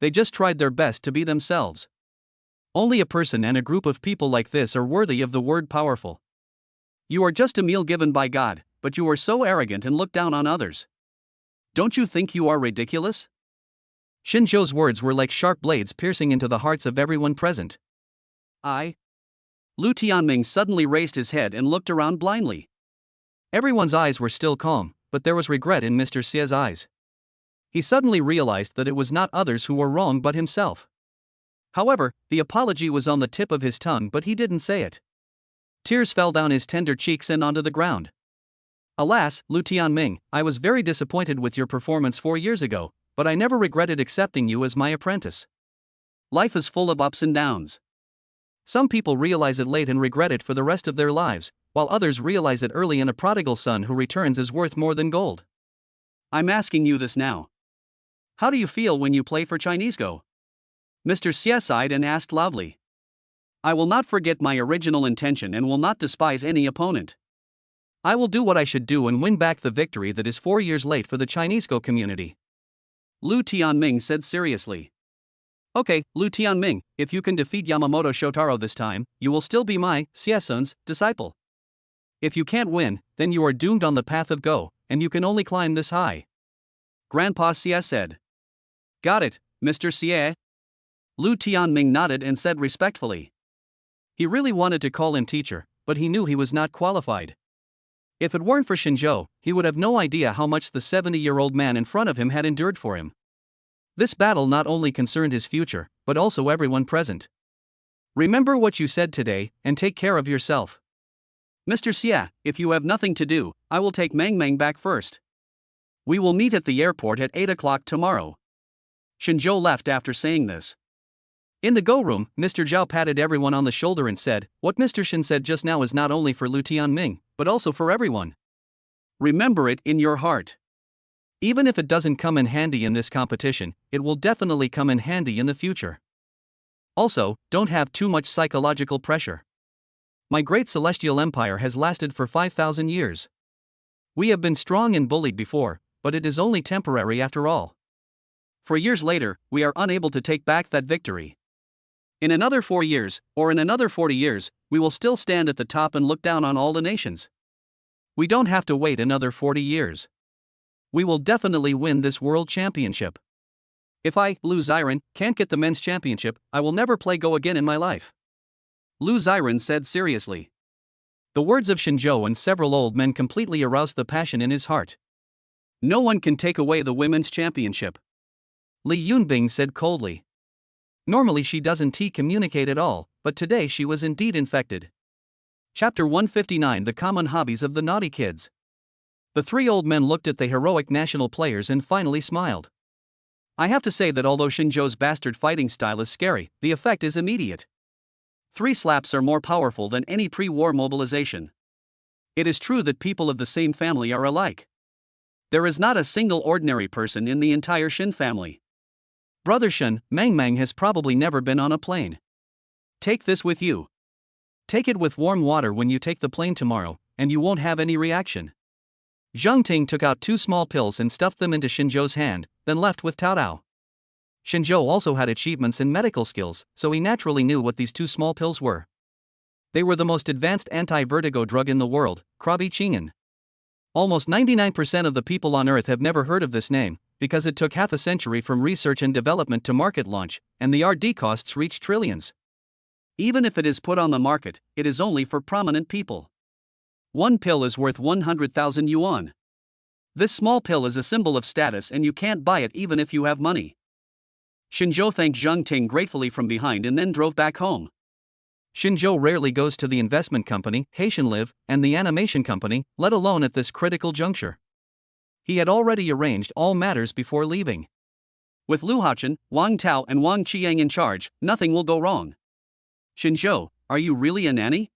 B: They just tried their best to be themselves. Only a person and a group of people like this are worthy of the word powerful. You are just a meal given by God, but you are so arrogant and look down on others. Don't you think you are ridiculous? Xinzhou's words were like sharp blades piercing into the hearts of everyone present. Lu Tianming suddenly raised his head and looked around blindly.
A: Everyone's eyes were still calm, but there was regret in Mr. Xie's eyes. He suddenly realized that it was not others who were wrong but himself. However, the apology was on the tip of his tongue, but he didn't say it. Tears fell down his tender cheeks and onto the ground. Alas, Lu Tianming, I was very disappointed with your performance 4 years ago, but I never regretted accepting you as my apprentice. Life is full of ups and downs. Some people realize it late and regret it for the rest of their lives, while others realize it early, and a prodigal son who returns is worth more than gold. I'm asking you this now. How do you feel when you play for Chinese Go? Mr. Xie sighed and asked loudly. I will not forget my original intention and will not despise any opponent. I will do what I should do and win back the victory that is 4 years late for the Chinese Go community. Lu Tianming said seriously. Okay, Lu Tianming, if you can defeat Yamamoto Shotaro this time, you will still be my, Xie-sun's, disciple. If you can't win, then you are doomed on the path of Go, and you can only climb this high. Grandpa Xie said. Got it, Mr. Xie. Lu Tianming nodded and said respectfully. He really wanted to call him teacher, but he knew he was not qualified. If it weren't for Xinzhou, he would have no idea how much the 70-year-old man in front of him had endured for him. This battle not only concerned his future, but also everyone present. Remember what you said today, and take care of yourself. Mr. Xie, if you have nothing to do, I will take Meng Meng back first. We will meet at the airport at 8 o'clock tomorrow. Xinzhou left after saying this. In the Go room, Mr. Zhao patted everyone on the shoulder and said, what Mr. Shin said just now is not only for Lu Tianming, but also for everyone. Remember it in your heart. Even if it doesn't come in handy in this competition, it will definitely come in handy in the future. Also, don't have too much psychological pressure. My great celestial empire has lasted for 5,000 years. We have been strong and bullied before, but it is only temporary after all. For years later, we are unable to take back that victory. In another 4 years, or in another 40 years, we will still stand at the top and look down on all the nations. We don't have to wait another 40 years. We will definitely win this world championship. If I, Lu Xiren, can't get the men's championship, I will never play Go again in my life. Lu Xiren said seriously. The words of Xinzhou and several old men completely aroused the passion in his heart. No one can take away the women's championship. Li Yunbing said coldly. Normally she doesn't communicate at all, but today she was indeed infected. Chapter 159 The Common Hobbies of the Naughty Kids. The 3 old men looked at the heroic national players and finally smiled. I have to say that although Xinzhou's bastard fighting style is scary, the effect is immediate. 3 slaps are more powerful than any pre-war mobilization. It is true that people of the same family are alike. There is not a single ordinary person in the entire Shin family. Brother Shen, Meng Meng has probably never been on a plane. Take this with you. Take it with warm water when you take the plane tomorrow, and you won't have any reaction. Zhang Ting took out 2 small pills and stuffed them into Xinzhou's hand, then left with Tao Dao. Xinzhou also had achievements in medical skills, so he naturally knew what these 2 small pills were. They were the most advanced anti-vertigo drug in the world, Krabi Chingen. Almost 99% of the people on Earth have never heard of this name, because it took half a century from research and development to market launch, and the R&D costs reach trillions. Even if it is put on the market, it is only for prominent people. 1 pill is worth 100,000 yuan. This small pill is a symbol of status and you can't buy it even if you have money. Xinzhou thanked Zhang Ting gratefully from behind and then drove back home. Xinzhou rarely goes to the investment company, Haitian Live, and the animation company, let alone at this critical juncture. He had already arranged all matters before leaving. With Lu Hachen, Wang Tao and Wang Qiang in charge, nothing will go wrong. Xinzhou, are you really a nanny?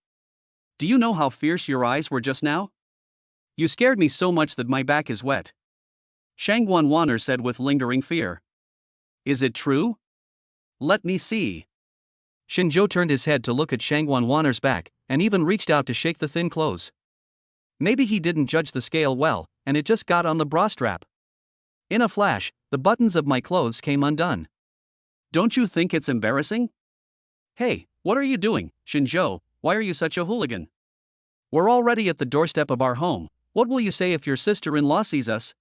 A: Do you know how fierce your eyes were just now? You scared me so much that my back is wet. Shang Wanwaner said with lingering fear. Is it true? Let me see. Xinzhou turned his head to look at Shang Wanwaner's back, and even reached out to shake the thin clothes. Maybe he didn't judge the scale well, and it just got on the bra strap. In a flash, the buttons of my clothes came undone. Don't you think it's embarrassing? Hey, what are you doing, Xinzhou? Why are you such a hooligan? We're already at the doorstep of our home. What will you say if your sister-in-law sees us?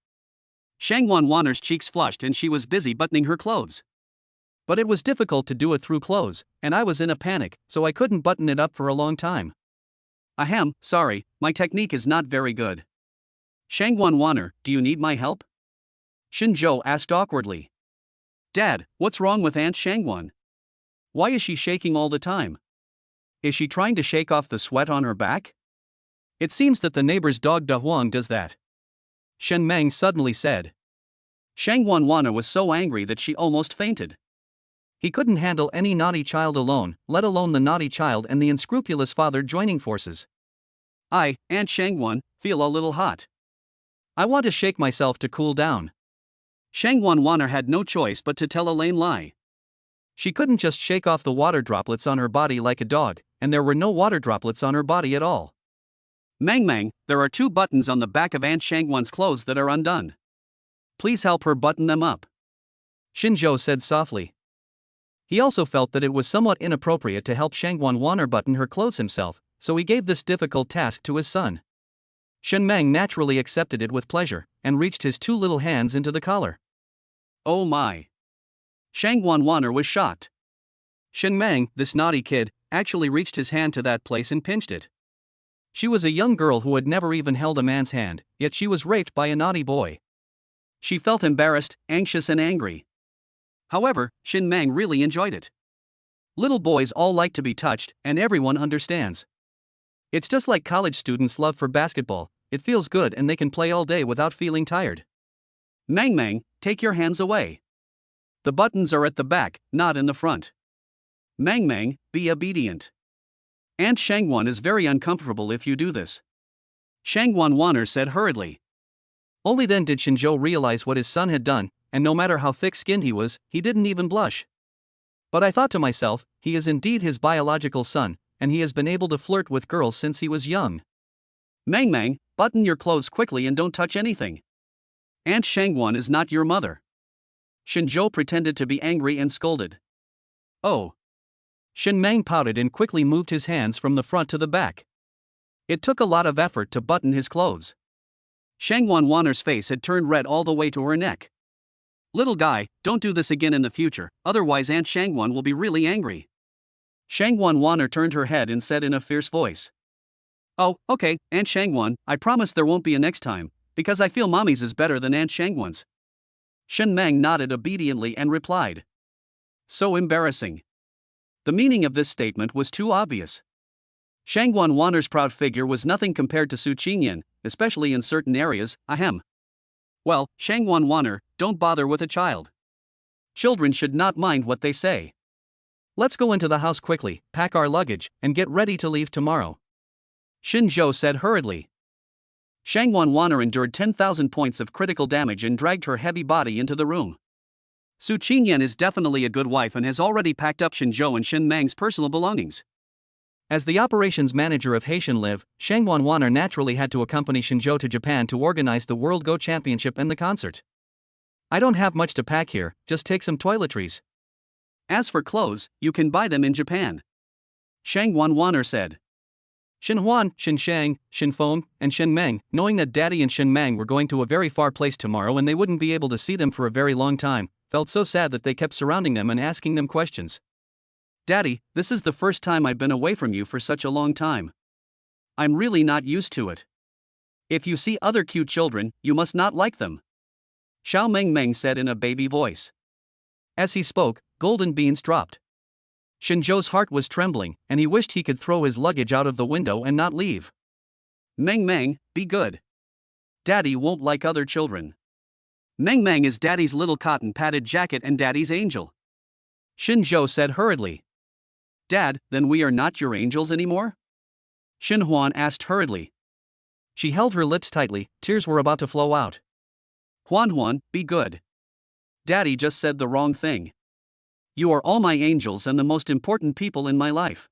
A: Shang Wanwaner's cheeks flushed and she was busy buttoning her clothes. But it was difficult to do it through clothes, and I was in a panic, so I couldn't button it up for a long time.
B: Ahem, sorry, my technique is not very good. Shangwan Waner, do you need my help? Shinjo asked awkwardly. Dad, what's wrong with Aunt Shangwan? Why is she shaking all the time? Is she trying to shake off the sweat on her back?
A: It seems that the neighbor's dog Da Huang does that, Shen Meng suddenly said.
B: Shangwan Waner was so angry that she almost fainted.
A: He couldn't handle any naughty child alone, let alone the naughty child and the unscrupulous father joining forces.
B: I, Aunt Shangwan, feel a little hot.
A: I want to shake myself to cool down.
B: Shangwan Waner had no choice but to tell a lame lie.
A: She couldn't just shake off the water droplets on her body like a dog, and there were no water droplets on her body at all.
B: Mang, there are 2 buttons on the back of Aunt Shangwan's clothes that are undone. Please help her button them up,
A: Shinjo said softly. He also felt that it was somewhat inappropriate to help Shangwan Waner button her clothes himself, so he gave this difficult task to his son. Shen Meng naturally accepted it with pleasure, and reached his 2 little hands into the collar.
B: Oh my! Shangwan Waner was shocked.
A: Shen Meng, this naughty kid, actually reached his hand to that place and pinched it. She was a young girl who had never even held a man's hand, yet she was raped by a naughty boy.
B: She felt embarrassed, anxious and angry. However, Shen Meng really enjoyed it.
A: Little boys all like to be touched, and everyone understands. It's just like college students' love for basketball, it feels good and they can play all day without feeling tired.
B: Mang, take your hands away. The buttons are at the back, not in the front. Mang, be obedient. Aunt Shangwan is very uncomfortable if you do this, Shangwan Waner said hurriedly.
A: Only then did Shinjo realize what his son had done, and no matter how thick-skinned he was, he didn't even blush. But I thought to myself, he is indeed his biological son, and he has been able to flirt with girls since he was young.
B: Mang, button your clothes quickly and don't touch anything. Aunt Shangwan is not your mother. Shinjo pretended to be angry and scolded. Oh.
A: Shen Meng pouted and quickly moved his hands from the front to the back. It took a lot of effort to button his clothes.
B: Shangwan Waner's face had turned red all the way to her neck. Little guy, don't do this again in the future, otherwise Aunt Shangwan will be really angry. Shangwan Waner turned her head and said in a fierce voice. Oh, okay, Aunt Shangwan, I promise there won't be a next time, because I feel mommy's is better than Aunt Shangwan's. Shen Meng nodded obediently and replied. So embarrassing. The meaning of this statement was too obvious. Shangwan Waner's proud figure was nothing compared to Su Qingyan, especially in certain areas, ahem. Well, Shangwan Waner, don't bother with a child. Children should not mind what they say.
A: Let's go into the house quickly, pack our luggage, and get ready to leave tomorrow,
B: Shinjo said hurriedly. Shangwan Waner endured 10,000 points of critical damage and dragged her heavy body into the room. Su Qingyan is definitely a good wife and has already packed up Shinjo and Shen Meng's personal belongings.
A: As the operations manager of Haitian Live, Shangwan Waner naturally had to accompany Shinjo to Japan to organize the World Go Championship and the concert. I don't have much to pack here, just take some toiletries.
B: As for clothes, you can buy them in Japan, Shangwan Waner said.
A: Shen Huan, Shen Shang, Shen Feng, and Shen Meng, knowing that Daddy and Shen Meng were going to a very far place tomorrow and they wouldn't be able to see them for a very long time, felt so sad that they kept surrounding them and asking them questions. Daddy, this is the first time I've been away from you for such a long time. I'm really not used to it. If you see other cute children, you must not like them, Xiao Meng said in a baby voice. As he spoke, golden beans dropped. Shinjo's heart was trembling, and he wished he could throw his luggage out of the window and not leave.
B: Meng, be good. Daddy won't like other children. Meng is Daddy's little cotton padded jacket and Daddy's angel, Shinjo said hurriedly. Dad, then we are not your angels anymore? Shin Huan asked hurriedly.
A: She held her lips tightly, tears were about to flow out.
B: Huan, be good. Daddy just said the wrong thing. You are all my angels and the most important people in my life.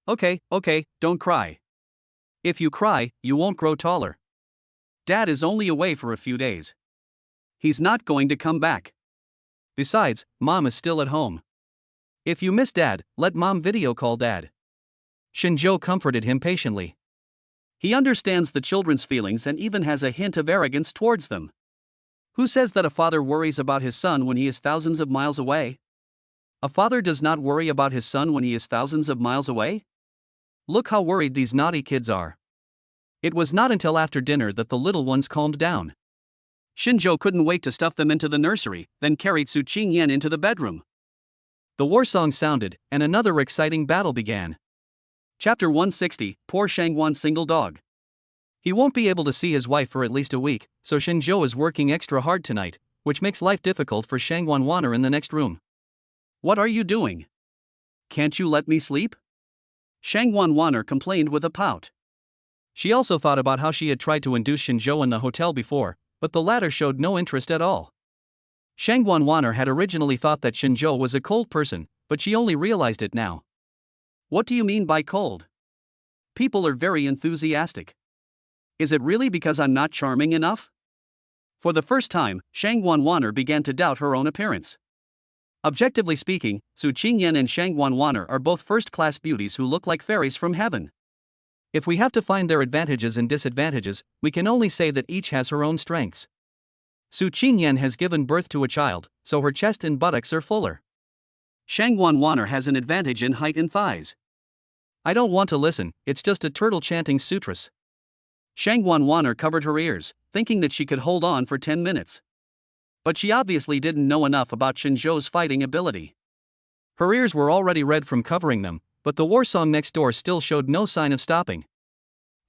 B: Okay, don't cry. If you cry, you won't grow taller. Dad is only away for a few days. He's not going to come back.
A: Besides, Mom is still at home. If you miss Dad, let Mom video call Dad. Shinjo comforted him patiently.
B: He understands the children's feelings and even has a hint of arrogance towards them. Who says that a father worries about his son when he is thousands of miles away? A father does not worry about his son when he is thousands of miles away?
A: Look how worried these naughty kids are. It was not until after dinner that the little ones calmed down.
B: Shinjo couldn't wait to stuff them into the nursery, then carried Su Qingyan into the bedroom.
A: The war song sounded, and another exciting battle began.
B: Chapter 160, Poor Shangwan's Single Dog.
A: He won't be able to see his wife for at least a week, so Shinjo is working extra hard tonight, which makes life difficult for Shangwan Wanner in the next room.
B: What are you doing? Can't you let me sleep? Shangwan Wanner complained with a pout.
A: She also thought about how she had tried to induce Shinjo in the hotel before, but the latter showed no interest at all. Shangwan Wanner had originally thought that Shinjo was a cold person, but she only realized it now.
B: What do you mean by cold? People are very enthusiastic. Is it really because I'm not charming enough? For the first time, Shangwan Wanner began to doubt her own appearance. Objectively speaking, Su Qingyan and Shangwan Wanner are both first-class beauties who look like fairies from heaven.
A: If we have to find their advantages and disadvantages, we can only say that each has her own strengths. Su Qingyan has given birth to a child, so her chest and buttocks are fuller.
B: Shangwan Wanner has an advantage in height and thighs.
A: I don't want to listen, it's just a turtle chanting sutras.
B: Shangwan Wanner covered her ears, thinking that she could hold on for 10 minutes. But she obviously didn't know enough about Shinjo's fighting ability.
A: Her ears were already red from covering them, but the war song next door still showed no sign of stopping.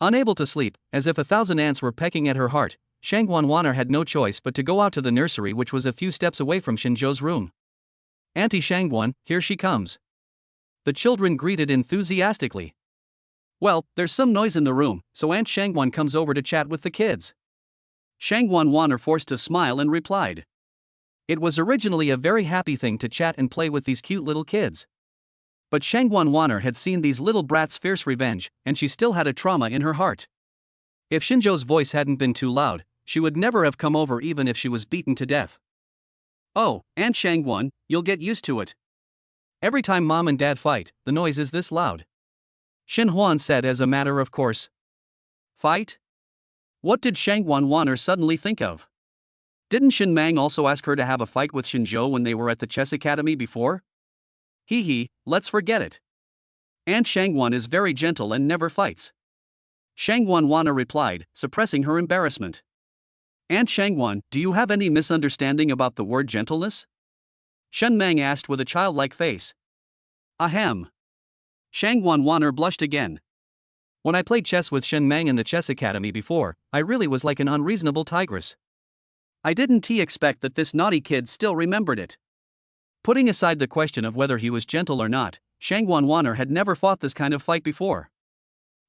A: Unable to sleep, as if 1,000 ants were pecking at her heart, Shangwan Wanner had no choice but to go out to the nursery, which was a few steps away from Shinjo's room. "Auntie Shangwan, here she comes." The children greeted enthusiastically.
B: Well, there's some noise in the room, so Aunt Shangwan comes over to chat with the kids. Shangwan Wanner forced a smile and replied.
A: It was originally a very happy thing to chat and play with these cute little kids. But Shangwan Wanner had seen these little brats' fierce revenge, and she still had a trauma in her heart. If Shinjo's voice hadn't been too loud, she would never have come over even if she was beaten to death.
B: "Oh, Aunt Shangwan, you'll get used to it.
A: Every time Mom and Dad fight, the noise is this loud," Shin Huan said as a matter of course.
B: Fight? What did Shangwan Wanner suddenly think of? Didn't Shin Mang also ask her to have a fight with Shinjo when they were at the chess academy before? Let's forget it. Aunt Shangwan is very gentle and never fights. Shangwan Wanner replied, suppressing her embarrassment. Aunt Shangwan, do you have any misunderstanding about the word gentleness? Shen Mang asked with a childlike face. Ahem. Shangwan Wanner blushed again.
A: When I played chess with Shen Mang in the chess academy before, I really was like an unreasonable tigress.
B: I didn't expect that this naughty kid still remembered it.
A: Putting aside the question of whether he was gentle or not, Shangwan Wanner had never fought this kind of fight before.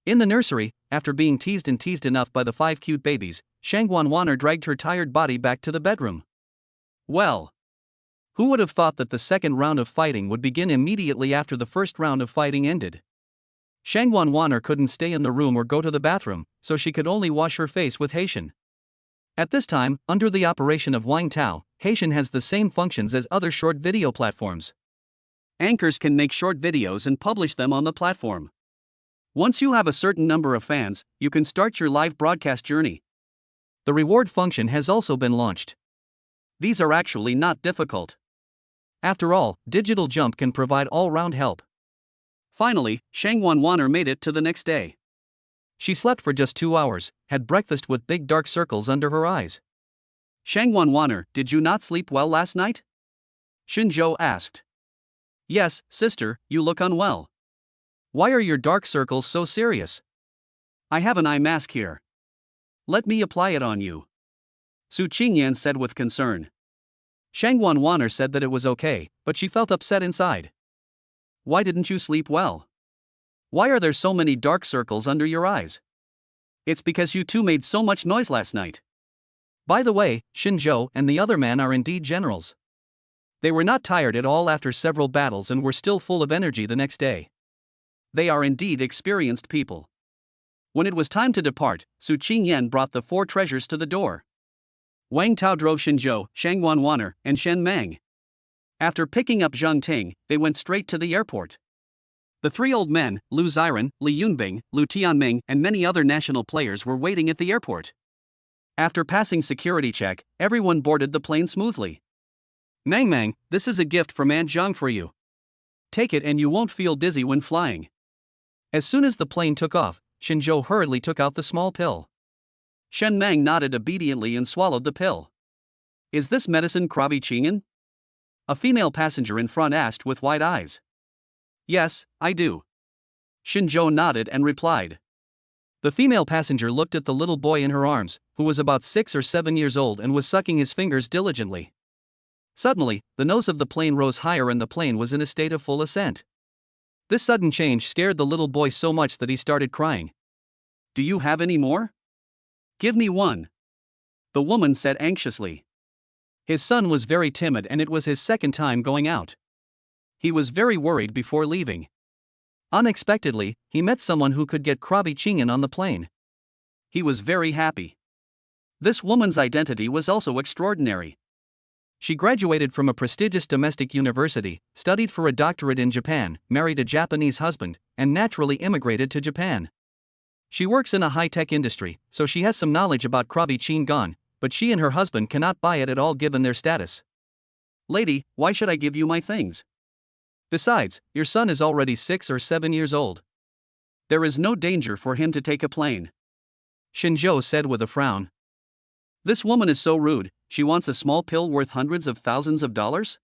A: In the nursery, after being teased enough by the 5 cute babies, Shangwan Wanner dragged her tired body back to the bedroom.
B: Well,
A: who would have thought that the second round of fighting would begin immediately after the first round of fighting ended? Shangwan Wanner couldn't stay in the room or go to the bathroom, so she could only wash her face with Haitian. At this time, under the operation of Wang Tao, Haitian has the same functions as other short video platforms.
B: Anchors can make short videos and publish them on the platform. Once you have a certain number of fans, you can start your live broadcast journey.
A: The reward function has also been launched.
B: These are actually not difficult.
A: After all, Digital Jump can provide all-round help.
B: Finally, Shangwan Wanner made it to the next day.
A: She slept for just 2 hours, had breakfast with big dark circles under her eyes.
B: Shangwan Wanner, did you not sleep well last night? Shinjo asked.
A: Yes, sister, you look unwell. Why are your dark circles so serious?
B: I have an eye mask here. Let me apply it on you. Su Qingyan said with concern.
A: Shangwan Wanner said that it was okay, but she felt upset inside.
B: Why didn't you sleep well? Why are there so many dark circles under your eyes? It's because you two made so much noise last night.
A: By the way, Shinjo and the other man are indeed generals. They were not tired at all after several battles and were still full of energy the next day.
B: They are indeed experienced people. When it was time to depart, Su Qingyan brought the 4 treasures to the door. Wang Tao drove Shinjo, Shangwan Wanner, and Shen Mang. After picking up Zhang Ting, they went straight to the airport. The 3 old men, Lu Ziran, Li Yunbing, Lu Tianming, and many other national players were waiting at the airport. After passing security check, everyone boarded the plane smoothly.
A: Mang, this is a gift from Aunt Zhang for you. Take it and you won't feel dizzy when flying. As soon as the plane took off, Shinzhou hurriedly took out the small pill.
B: Shen Mang nodded obediently and swallowed the pill. Is this medicine krabi chingen? A female passenger in front asked with wide eyes.
A: Yes, I do.
B: Shinzhou nodded and replied.
A: The female passenger looked at the little boy in her arms, who was about 6 or 7 years old and was sucking his fingers diligently. Suddenly, the nose of the plane rose higher and the plane was in a state of full ascent. This sudden change scared the little boy so much that he started crying.
B: Do you have any more? Give me one. The woman said anxiously.
A: His son was very timid and it was his second time going out. He was very worried before leaving. Unexpectedly, he met someone who could get krabi chingen on the plane.
B: He was very happy. This woman's identity was also extraordinary.
A: She graduated from a prestigious domestic university, studied for a doctorate in Japan, married a Japanese husband, and naturally immigrated to Japan. She works in a high-tech industry, so she has some knowledge about krabi chingen, but she and her husband cannot buy it at all given their status.
B: Lady, why should I give you my things?
A: Besides, your son is already 6 or 7 years old.
B: There is no danger for him to take a plane.
A: Shinzhou said with a frown.
B: This woman is so rude, she wants a small pill worth hundreds of thousands of dollars?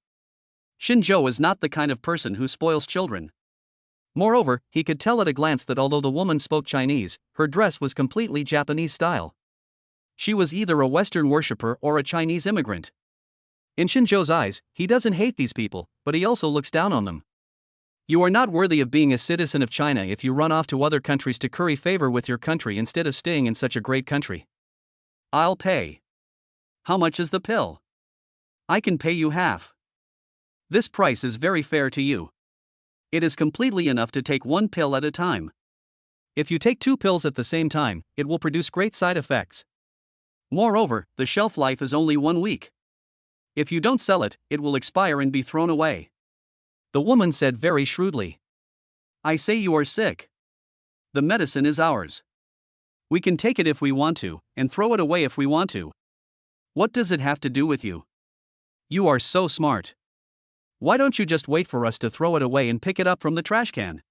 A: Shinzhou is not the kind of person who spoils children. Moreover, he could tell at a glance that although the woman spoke Chinese, her dress was completely Japanese style. She was either a Western worshipper or a Chinese immigrant. In Shinzhou's eyes, he doesn't hate these people, but he also looks down on them. You are not worthy of being a citizen of China if you run off to other countries to curry favor with your country instead of staying in such a great country.
B: I'll pay. How much is the pill? I can pay you half. This price is very fair to you. It is completely enough to take one pill at a time.
A: If you take 2 pills at the same time, it will produce great side effects.
B: Moreover, the shelf life is only 1 week. If you don't sell it, it will expire and be thrown away.
A: The woman said very shrewdly.
B: I say you are sick. The medicine is ours. We can take it if we want to, and throw it away if we want to. What does it have to do with you?
A: You are so smart. Why don't you just wait for us to throw it away and pick it up from the trash can?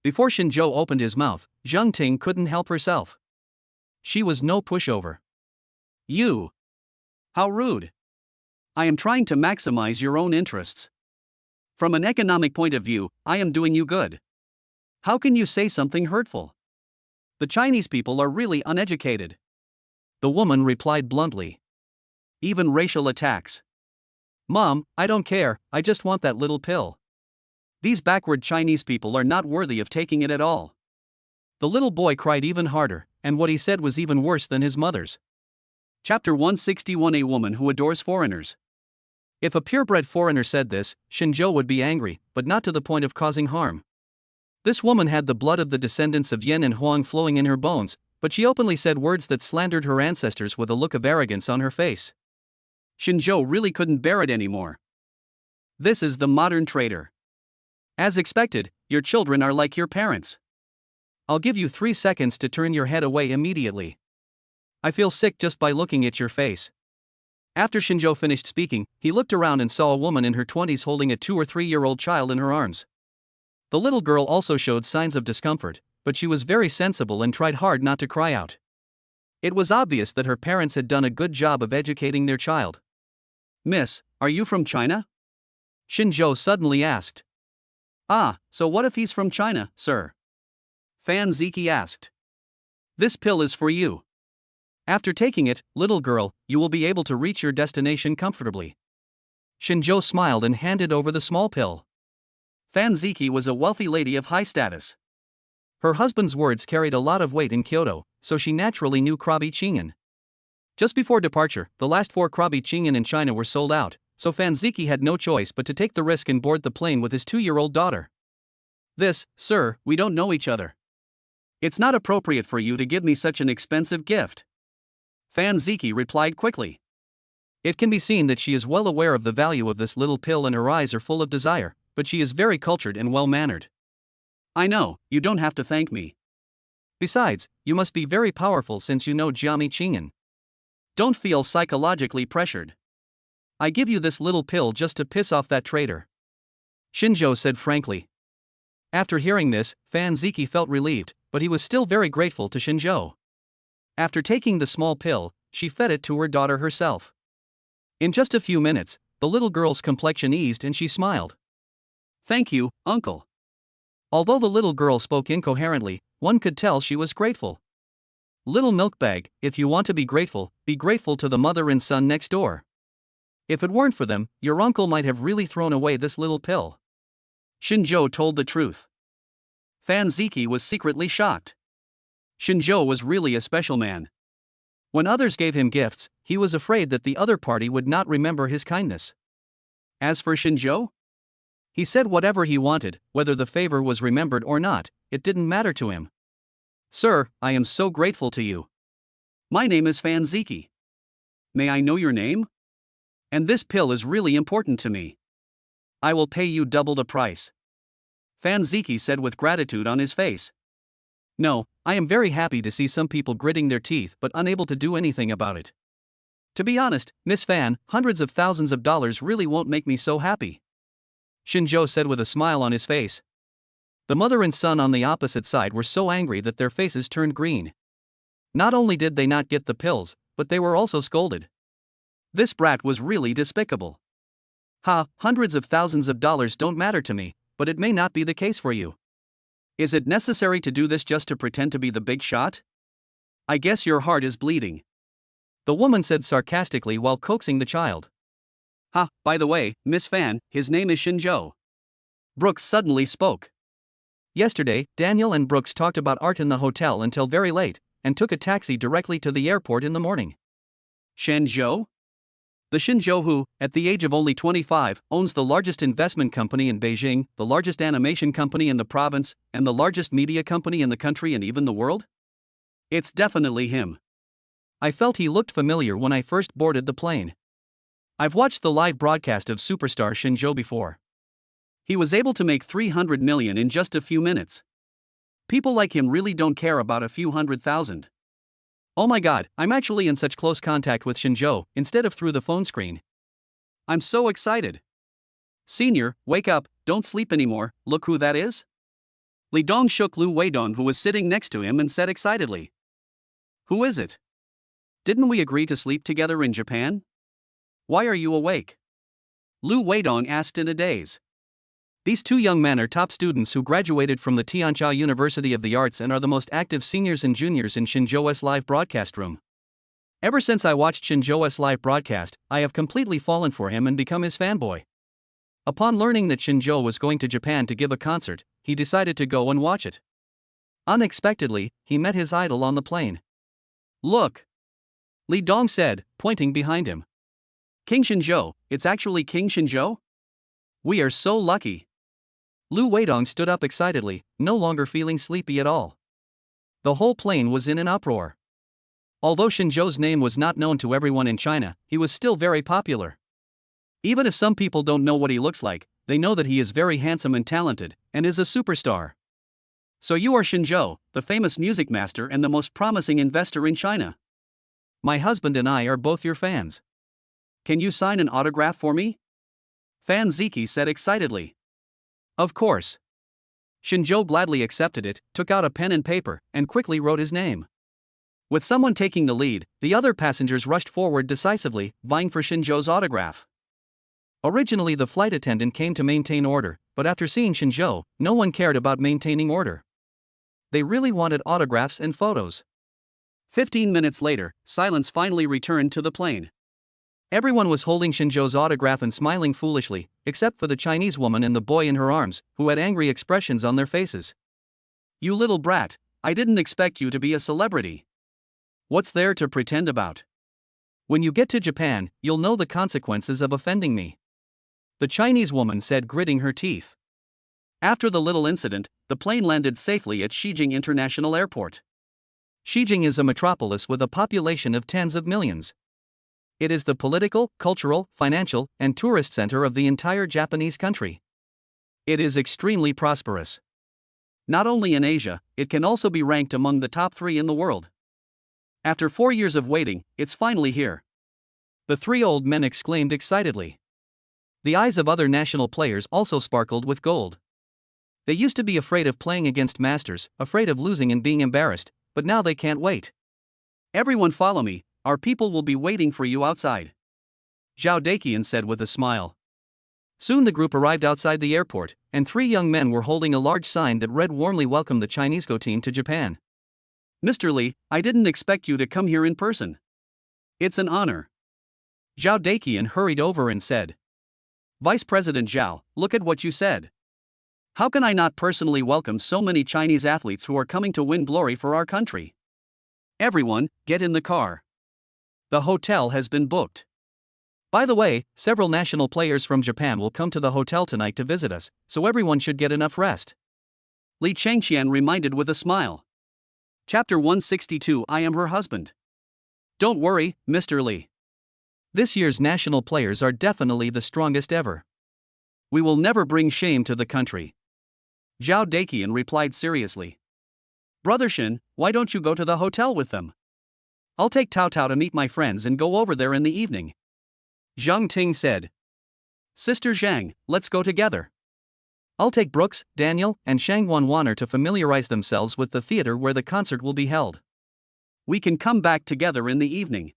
A: Before Shinzhou opened his mouth, Zhang Ting couldn't help herself. She was no pushover.
B: You! How rude! I am trying to maximize your own interests. From an economic point of view, I am doing you good. How can you say something hurtful? The Chinese people are really uneducated.
A: The woman replied bluntly.
B: Even racial attacks.
A: Mom, I don't care, I just want that little pill.
B: These backward Chinese people are not worthy of taking it at all.
A: The little boy cried even harder, and what he said was even worse than his mother's.
B: Chapter 161. A woman who adores foreigners.
A: If a purebred foreigner said this, Shinzhou would be angry, but not to the point of causing harm. This woman had the blood of the descendants of Yan and Huang flowing in her bones, but she openly said words that slandered her ancestors with a look of arrogance on her face.
B: Shinzhou really couldn't bear it anymore. This is the modern traitor. As expected, your children are like your parents.
A: I'll give you 3 seconds to turn your head away immediately. I feel sick just by looking at your face. After Shinzhou finished speaking, he looked around and saw a woman in her 20s holding a 2 or 3-year-old child in her arms. The little girl also showed signs of discomfort, but she was very sensible and tried hard not to cry out. It was obvious that her parents had done a good job of educating their child.
B: Miss, are you from China?
A: Shinzhou suddenly asked.
B: Ah, so what if he's from China, sir? Fan Ziki asked. This pill is for you.
A: After taking it, little girl, you will be able to reach your destination comfortably. Shinzhou smiled and handed over the small pill.
B: Fan Ziki was a wealthy lady of high status.
A: Her husband's words carried a lot of weight in Kyoto, so she naturally knew krabi chingen. Just before departure, the last 4 krabi chingen in China were sold out, so Fan Ziki had no choice but to take the risk and board the plane with his 2-year-old daughter.
B: This, sir, we don't know each other. It's not appropriate for you to give me such an expensive gift. Fan Ziki replied quickly.
A: It can be seen that she is well aware of the value of this little pill and her eyes are full of desire, but she is very cultured and well-mannered.
B: I know, you don't have to thank me.
A: Besides, you must be very powerful since you know Jiami Chingen.
B: Don't feel psychologically pressured. I give you this little pill just to piss off that traitor.
A: Shinzhou said frankly. After hearing this, Fan Ziki felt relieved, but he was still very grateful to Shinjo. After taking the small pill, she fed it to her daughter herself. In just a few minutes, the little girl's complexion eased and she smiled. "Thank you, uncle." Although the little girl spoke incoherently, one could tell she was grateful. Little milkbag, if you want to be grateful to the mother and son next door. If it weren't for them, your uncle might have really thrown away this little pill. Shinjo told the truth. Fan Ziki was secretly shocked. Shinjo was really a special man. When others gave him gifts, he was afraid that the other party would not remember his kindness. As for Shinjo, he said whatever he wanted, whether the favor was remembered or not, it didn't matter to him. "Sir, I am so grateful to you. My name is Fan Ziki. May I know your name? And this pill is really important to me. I will pay you double the price." Fan Ziki said with gratitude on his face. "No, I am very happy to see some people gritting their teeth but unable to do anything about it. To be honest, Miss Fan, hundreds of thousands of dollars really won't make me so happy," Shinjo said with a smile on his face. The mother and son on the opposite side were so angry that their faces turned green. Not only did they not get the pills, but they were also scolded. This brat was really despicable. "Ha, hundreds of thousands of dollars don't matter to me, but it may not be the case for you. Is it necessary to do this just to pretend to be the big shot? I guess your heart is bleeding," the woman said sarcastically while coaxing the child. "Ha, by the way, Miss Fan, his name is Shinjo." Brooks suddenly spoke. Yesterday, Daniel and Brooks talked about art in the hotel until very late, and took a taxi directly to the airport in the morning. Shinjo? The Shinjo who, at the age of only 25, owns the largest investment company in Beijing, the largest animation company in the province, and the largest media company in the country and even the world? It's definitely him. I felt he looked familiar when I first boarded the plane. I've watched the live broadcast of superstar Shinjo before. He was able to make 300 million in just a few minutes. People like him really don't care about a few 100,000. Oh my god, I'm actually in such close contact with Shinjo, instead of through the phone screen. I'm so excited. Senior, wake up, don't sleep anymore, look who that is? Li Dong shook Lu Weidong, who was sitting next to him, and said excitedly. Who is it? Didn't we agree to sleep together in Japan? Why are you awake? Lu Weidong asked in a daze. These two young men are top students who graduated from the Tianjia University of the Arts and are the most active seniors and juniors in Shinjo's live broadcast room. Ever since I watched Shinjo's live broadcast, I have completely fallen for him and become his fanboy. Upon learning that Shinjo was going to Japan to give a concert, he decided to go and watch it. Unexpectedly, he met his idol on the plane. Look! Li Dong said, pointing behind him. King Shinjo, it's actually King Shinjo? We are so lucky. Lu Weidong stood up excitedly, no longer feeling sleepy at all. The whole plane was in an uproar. Although Shinjo's name was not known to everyone in China, he was still very popular. Even if some people don't know what he looks like, they know that he is very handsome and talented, and is a superstar. So you are Shinjo, the famous music master and the most promising investor in China. My husband and I are both your fans. Can you sign an autograph for me? Fan Ziki said excitedly. Of course. Shinjo gladly accepted it, took out a pen and paper, and quickly wrote his name. With someone taking the lead, the other passengers rushed forward decisively, vying for Shinjo's autograph. Originally, the flight attendant came to maintain order, but after seeing Shinjo, no one cared about maintaining order. They really wanted autographs and photos. 15 minutes later, silence finally returned to the plane. Everyone was holding Shinjo's autograph and smiling foolishly, except for the Chinese woman and the boy in her arms, who had angry expressions on their faces. You little brat, I didn't expect you to be a celebrity. What's there to pretend about? When you get to Japan, you'll know the consequences of offending me, the Chinese woman said, gritting her teeth. After the little incident, the plane landed safely at Shijing International Airport. Shijing is a metropolis with a population of tens of millions. It is the political, cultural, financial, and tourist center of the entire Japanese country. It is extremely prosperous. Not only in Asia, it can also be ranked among the top 3 in the world. After 4 years of waiting, it's finally here. The 3 old men exclaimed excitedly. The eyes of other national players also sparkled with gold. They used to be afraid of playing against masters, afraid of losing and being embarrassed, but now they can't wait.
B: Everyone follow me, our people will be waiting for you outside, Zhao Daqian said with a smile.
A: Soon the group arrived outside the airport, and 3 young men were holding a large sign that read warmly welcome the Chinese Go team to Japan.
B: Mr. Li, I didn't expect you to come here in person. It's an honor.
A: Zhao Daqian hurried over and said.
B: Vice President Zhao, look at what you said. How can I not personally welcome so many Chinese athletes who are coming to win glory for our country? Everyone, get in the car. The hotel has been booked.
A: By the way, several national players from Japan will come to the hotel tonight to visit us, so everyone should get enough rest.
B: Li Changqian reminded with a smile. Chapter 162 I am her husband. Don't worry, Mr. Li.
A: This year's national players are definitely the strongest ever.
B: We will never bring shame to the country. Zhao Daqian replied seriously. Brother Shin, why don't you go to the hotel with them? I'll take Tao Tao to meet my friends and go over there in the evening.
A: Zhang Ting said.
B: Sister Zhang, let's go together.
A: I'll take Brooks, Daniel, and Shang Wanwaner to familiarize themselves with the theater where the concert will be held.
B: We can come back together in the evening.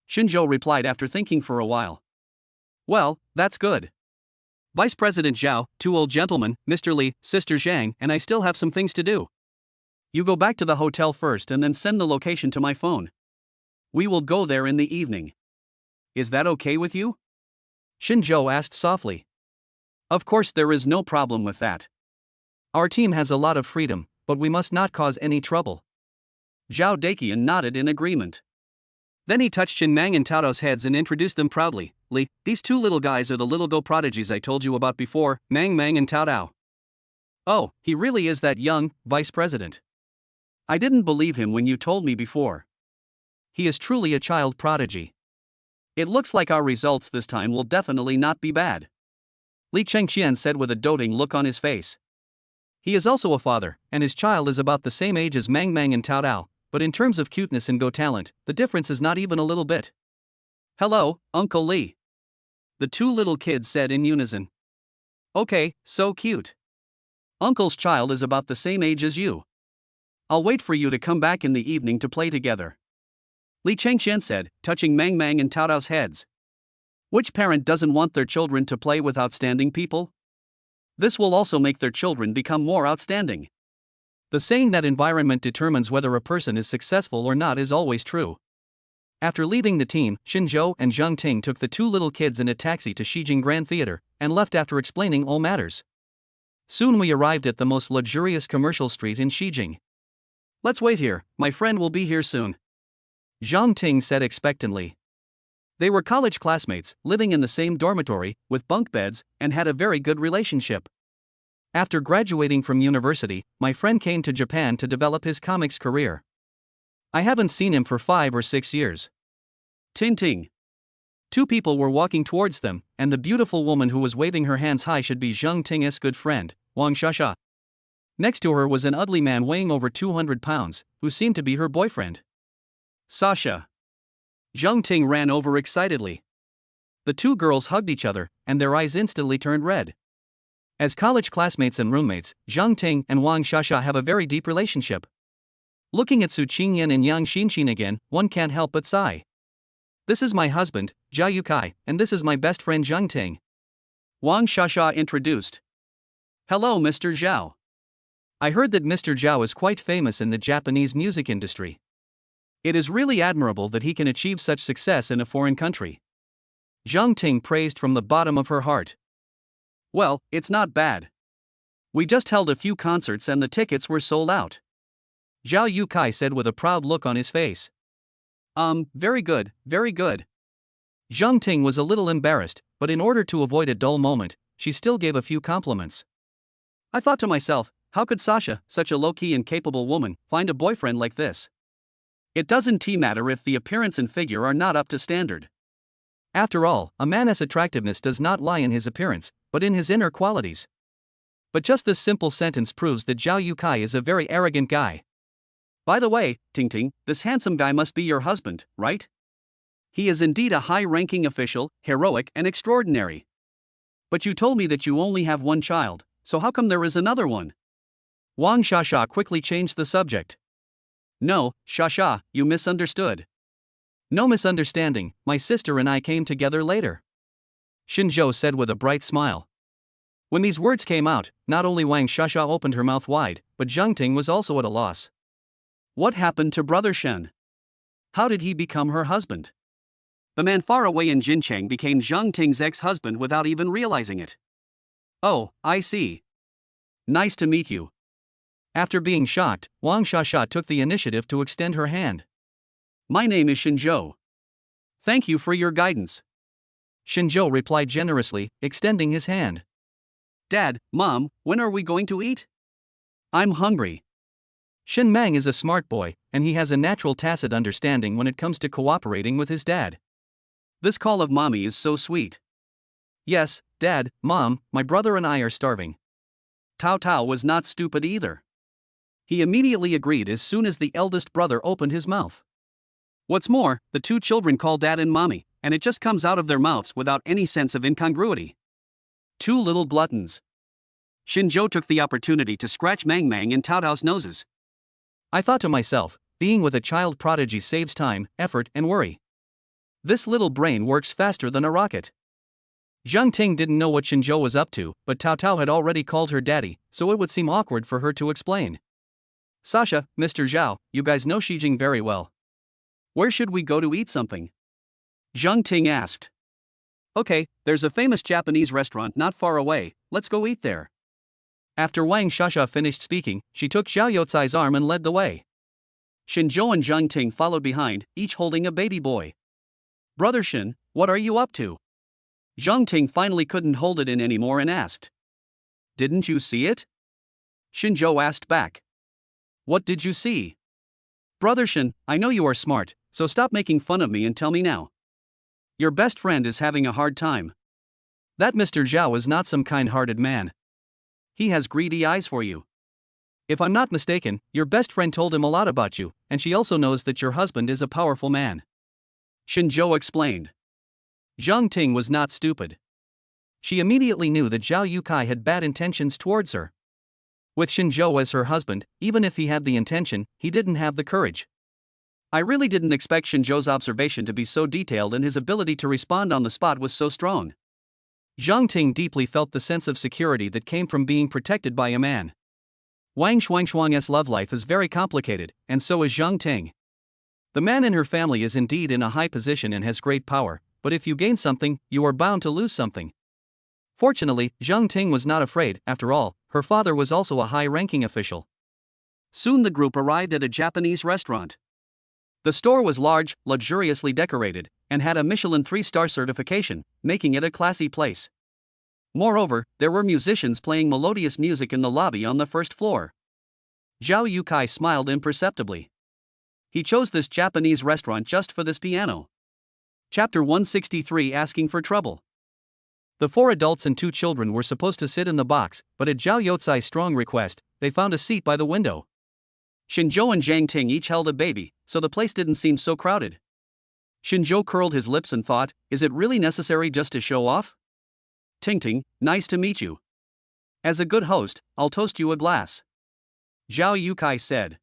B: Xinzhou replied after thinking for a while. Well, that's good. Vice President Zhao, 2 old gentlemen, Mr. Li, Sister Zhang, and I still have some things to do. You go back to the hotel first and then send the location to my phone. We will go there in the evening. Is that okay with you?
A: Xinzhou asked softly.
B: Of course there is no problem with that.
A: Our team has a lot of freedom, but we must not cause any trouble.
B: Zhao Daqian nodded in agreement. Then he touched Chin Mang and Tao Tao's heads and introduced them proudly. Li, these 2 little guys are the little Go prodigies I told you about before, Mang Mang and Tao Tao.
A: Oh, he really is that young, Vice President.
B: I didn't believe him when you told me before.
A: He is truly a child prodigy.
B: It looks like our results this time will definitely not be bad,
A: Li Chengqian said with a doting look on his face. He is also a father, and his child is about the same age as Mang Mang and Tao Tao, but in terms of cuteness and Go talent, the difference is not even a little bit.
B: Hello, Uncle Li. The 2 little kids said in unison. Okay, so cute. Uncle's child is about the same age as you. I'll wait for you to come back in the evening to play together, Li Chengqian said, touching Mang Mang and Tao Tao's heads. Which parent doesn't want their children to play with outstanding people? This will also make their children become more outstanding.
A: The saying that environment determines whether a person is successful or not is always true. After leaving the team, Xinzhou and Zhang Ting took the 2 little kids in a taxi to Shijing Grand Theater, and left after explaining all matters. Soon we arrived at the most luxurious commercial street in Shijing.
B: Let's wait here, my friend will be here soon,
A: Zhang Ting said expectantly.
B: They were college classmates, living in the same dormitory, with bunk beds, and had a very good relationship.
A: After graduating from university, my friend came to Japan to develop his comics career. I haven't seen him for 5 or 6 years.
B: Ting Ting.
A: 2 people were walking towards them, and the beautiful woman who was waving her hands high should be Zhang Ting's good friend, Wang Shasha. Next to her was an ugly man weighing over 200 pounds, who seemed to be her boyfriend.
B: Sasha. Zhang Ting ran over excitedly.
A: The 2 girls hugged each other, and their eyes instantly turned red. As college classmates and roommates, Zhang Ting and Wang Shasha have a very deep relationship. Looking at Su Qingyan and Yang Xinqin again, one can't help but sigh. This is my husband, Jia Yukai, and this is my best friend Zhang Ting,
B: Wang Shasha introduced. Hello, Mr. Zhao.
A: I heard that Mr. Zhao is quite famous in the Japanese music industry.
B: It is really admirable that he can achieve such success in a foreign country,
A: Zhang Ting praised from the bottom of her heart.
B: Well, it's not bad. We just held a few concerts and the tickets were sold out,
A: Zhao Yukai said with a proud look on his face.
B: Very good, very good.
A: Zhang Ting was a little embarrassed, but in order to avoid a dull moment, she still gave a few compliments.
B: I thought to myself, how could Sasha, such a low-key and capable woman, find a boyfriend like this? It doesn't matter if the appearance and figure are not up to standard.
A: After all, a man's attractiveness does not lie in his appearance, but in his inner qualities. But just this simple sentence proves that Zhao Yukai is a very arrogant guy.
B: By the way, Ting Ting, this handsome guy must be your husband, right? He is indeed a high-ranking official, heroic and extraordinary. But you told me that you only have one child, so how come there is another one? Wang Shasha quickly changed the subject. No, Shasha, you misunderstood.
A: No misunderstanding, my sister and I came together later, Shinjo said with a bright smile. When these words came out, not only Wang Shasha opened her mouth wide, but Zhang Ting was also at a loss.
B: What happened to Brother Shen? How did he become her husband? The man far away in Jincheng became Zhang Ting's ex-husband without even realizing it. Oh, I see. Nice to meet you.
A: After being shocked, Wang Shasha took the initiative to extend her hand.
B: My name is Shinjo. Thank you for your guidance.
A: Shinjo replied generously, extending his hand.
B: Dad, Mom, when are we going to eat? I'm hungry.
A: Shin Mang is a smart boy, and he has a natural tacit understanding when it comes to cooperating with his dad.
B: This call of mommy is so sweet.
A: Yes, Dad, Mom, my brother and I are starving.
B: Tao Tao was not stupid either. He immediately agreed as soon as the eldest brother opened his mouth. What's more, the two children call Dad and Mommy, and it just comes out of their mouths without any sense of incongruity. Two little gluttons. Shinjo took the opportunity to scratch Mang Mang and Tao Tao's noses.
A: I thought to myself, being with a child prodigy saves time, effort, and worry. This little brain works faster than a rocket. Zhang Ting didn't know what Shinjo was up to, but Tao Tao had already called her daddy, so it would seem awkward for her to explain. Sasha, Mr. Zhao, you guys know Shijing very well.
B: Where should we go to eat something? Zhang Ting asked. Okay, there's a famous Japanese restaurant not far away, let's go eat there.
A: After Wang Shasha finished speaking, she took Zhao Yotsai's arm and led the way.
B: Shinjo and Zhang Ting followed behind, each holding a baby boy. Brother Shin, what are you up to? Zhang Ting finally couldn't hold it in anymore and asked. Didn't you see it? Shinjo asked back. What did you see? Brother Shin, I know you are smart, so stop making fun of me and tell me now. Your best friend is having a hard time.
A: That Mr. Zhao is not some kind-hearted man.
B: He has greedy eyes for you.
A: If I'm not mistaken, your best friend told him a lot about you, and she also knows that your husband is a powerful man.
B: Shinjo explained.
A: Zhang Ting was not stupid. She immediately knew that Zhao Yukai had bad intentions towards her. With Shinjo as her husband, even if he had the intention, he didn't have the courage.
B: I really didn't expect Shinjo's observation to be so detailed and his ability to respond on the spot was so strong.
A: Zhang Ting deeply felt the sense of security that came from being protected by a man. Wang Shuangshuang's love life is very complicated, and so is Zhang Ting. The man in her family is indeed in a high position and has great power, but if you gain something, you are bound to lose something. Fortunately, Zhang Ting was not afraid. After all, her father was also a high-ranking official.
B: Soon the group arrived at a Japanese restaurant. The store was large, luxuriously decorated, and had a Michelin 3-star certification, making it a classy place. Moreover, there were musicians playing melodious music in the lobby on the first floor. Zhao Yukai smiled imperceptibly. He chose this Japanese restaurant just for this piano. Chapter 163 Asking for Trouble.
A: The 4 adults and 2 children were supposed to sit in the box, but at Zhao Yotsai's strong request, they found a seat by the window.
B: Shinjo and Zhang Ting each held a baby, so the place didn't seem so crowded. Shinjo curled his lips and thought, is it really necessary just to show off? Ting Ting, nice to meet you. As a good host, I'll toast you a glass. Zhao Yukai said.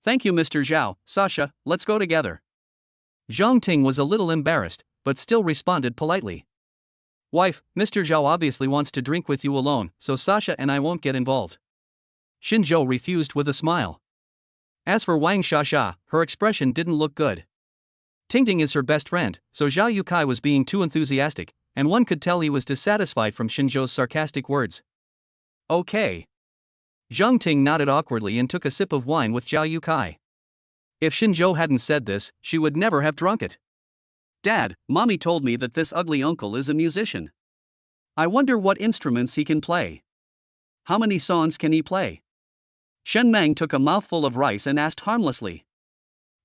B: Thank you Mr. Zhao, Sasha, let's go together.
A: Zhang Ting was a little embarrassed, but still responded politely. Wife, Mr. Zhao obviously wants to drink with you alone, so Sasha and I won't get involved. Shinjo refused with a smile. As for Wang Shasha, her expression didn't look good. Tingting is her best friend, so Zhao Yukai was being too enthusiastic, and one could tell he was dissatisfied from Shinjo's sarcastic words.
B: Okay.
A: Zhang Ting nodded awkwardly and took a sip of wine with Zhao Yukai. If Shinjo hadn't said this, she would never have drunk it.
B: Dad, Mommy told me that this ugly uncle is a musician. I wonder what instruments he can play. How many songs can he play? Shen Mang took a mouthful of rice and asked harmlessly.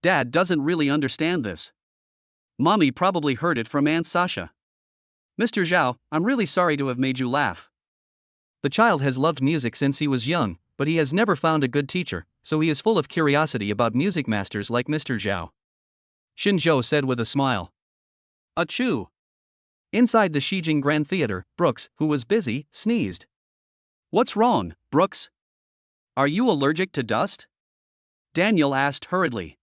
B: Dad doesn't really understand this. Mommy probably heard it from Aunt Sasha. Mr. Zhao, I'm really sorry to have made you laugh.
A: The child has loved music since he was young, but he has never found a good teacher, so he is full of curiosity about music masters like Mr. Zhao. Shinjo said with a smile.
B: Achoo!
A: Inside the Shijing Grand Theater, Brooks, who was busy, sneezed.
B: What's wrong, Brooks? Are you allergic to dust? Daniel asked hurriedly.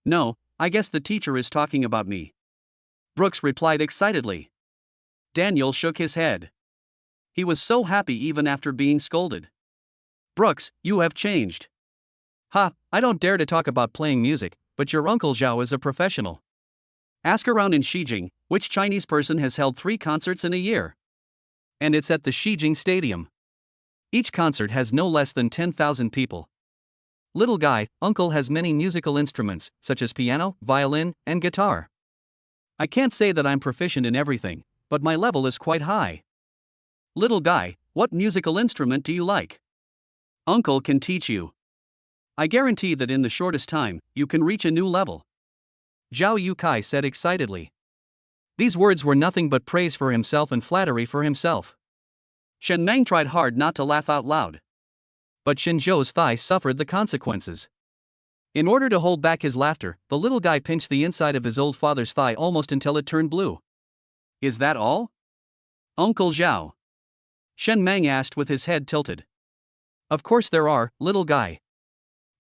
B: No, I guess the teacher is talking about me, Brooks replied excitedly. Daniel shook his head. He was so happy even after being scolded. Brooks, you have changed.
A: Ha, I don't dare to talk about playing music, but your Uncle Zhao is a professional.
B: Ask around in Xijing, which Chinese person has held 3 concerts in a year?
A: And it's at the Xijing Stadium. Each concert has no less than 10,000 people. Little guy, Uncle has many musical instruments, such as piano, violin, and guitar. I can't say that I'm proficient in everything, but my level is quite high.
B: Little guy, what musical instrument do you like? Uncle can teach you. I guarantee that in the shortest time, you can reach a new level,
A: Zhao Yukai said excitedly. These words were nothing but praise for himself and flattery for himself.
B: Shen Meng tried hard not to laugh out loud.
A: But Xinzhou's thigh suffered the consequences. In order to hold back his laughter, the little guy pinched the inside of his old father's thigh almost until it turned blue.
B: Is that all? Uncle Zhao? Shen Meng asked with his head tilted.
A: Of course there are, little guy.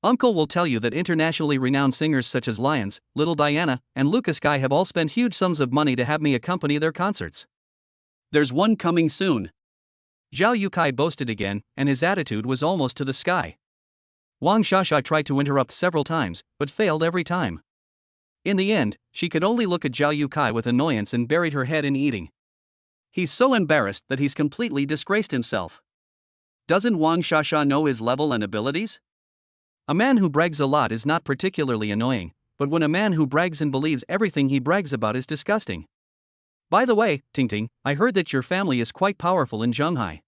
A: Uncle will tell you that internationally renowned singers such as Lions, Little Diana, and Lucas Guy have all spent huge sums of money to have me accompany their concerts.
B: There's one coming soon,
A: Zhao Yukai boasted again, and his attitude was almost to the sky. Wang Shasha tried to interrupt several times, but failed every time. In the end, she could only look at Zhao Yukai with annoyance and buried her head in eating.
B: He's so embarrassed that he's completely disgraced himself. Doesn't Wang Shasha know his level and abilities?
A: A man who brags a lot is not particularly annoying, but when a man who brags and believes everything he brags about is disgusting. By the way, Tingting, I heard that your family is quite powerful in Zhenghai.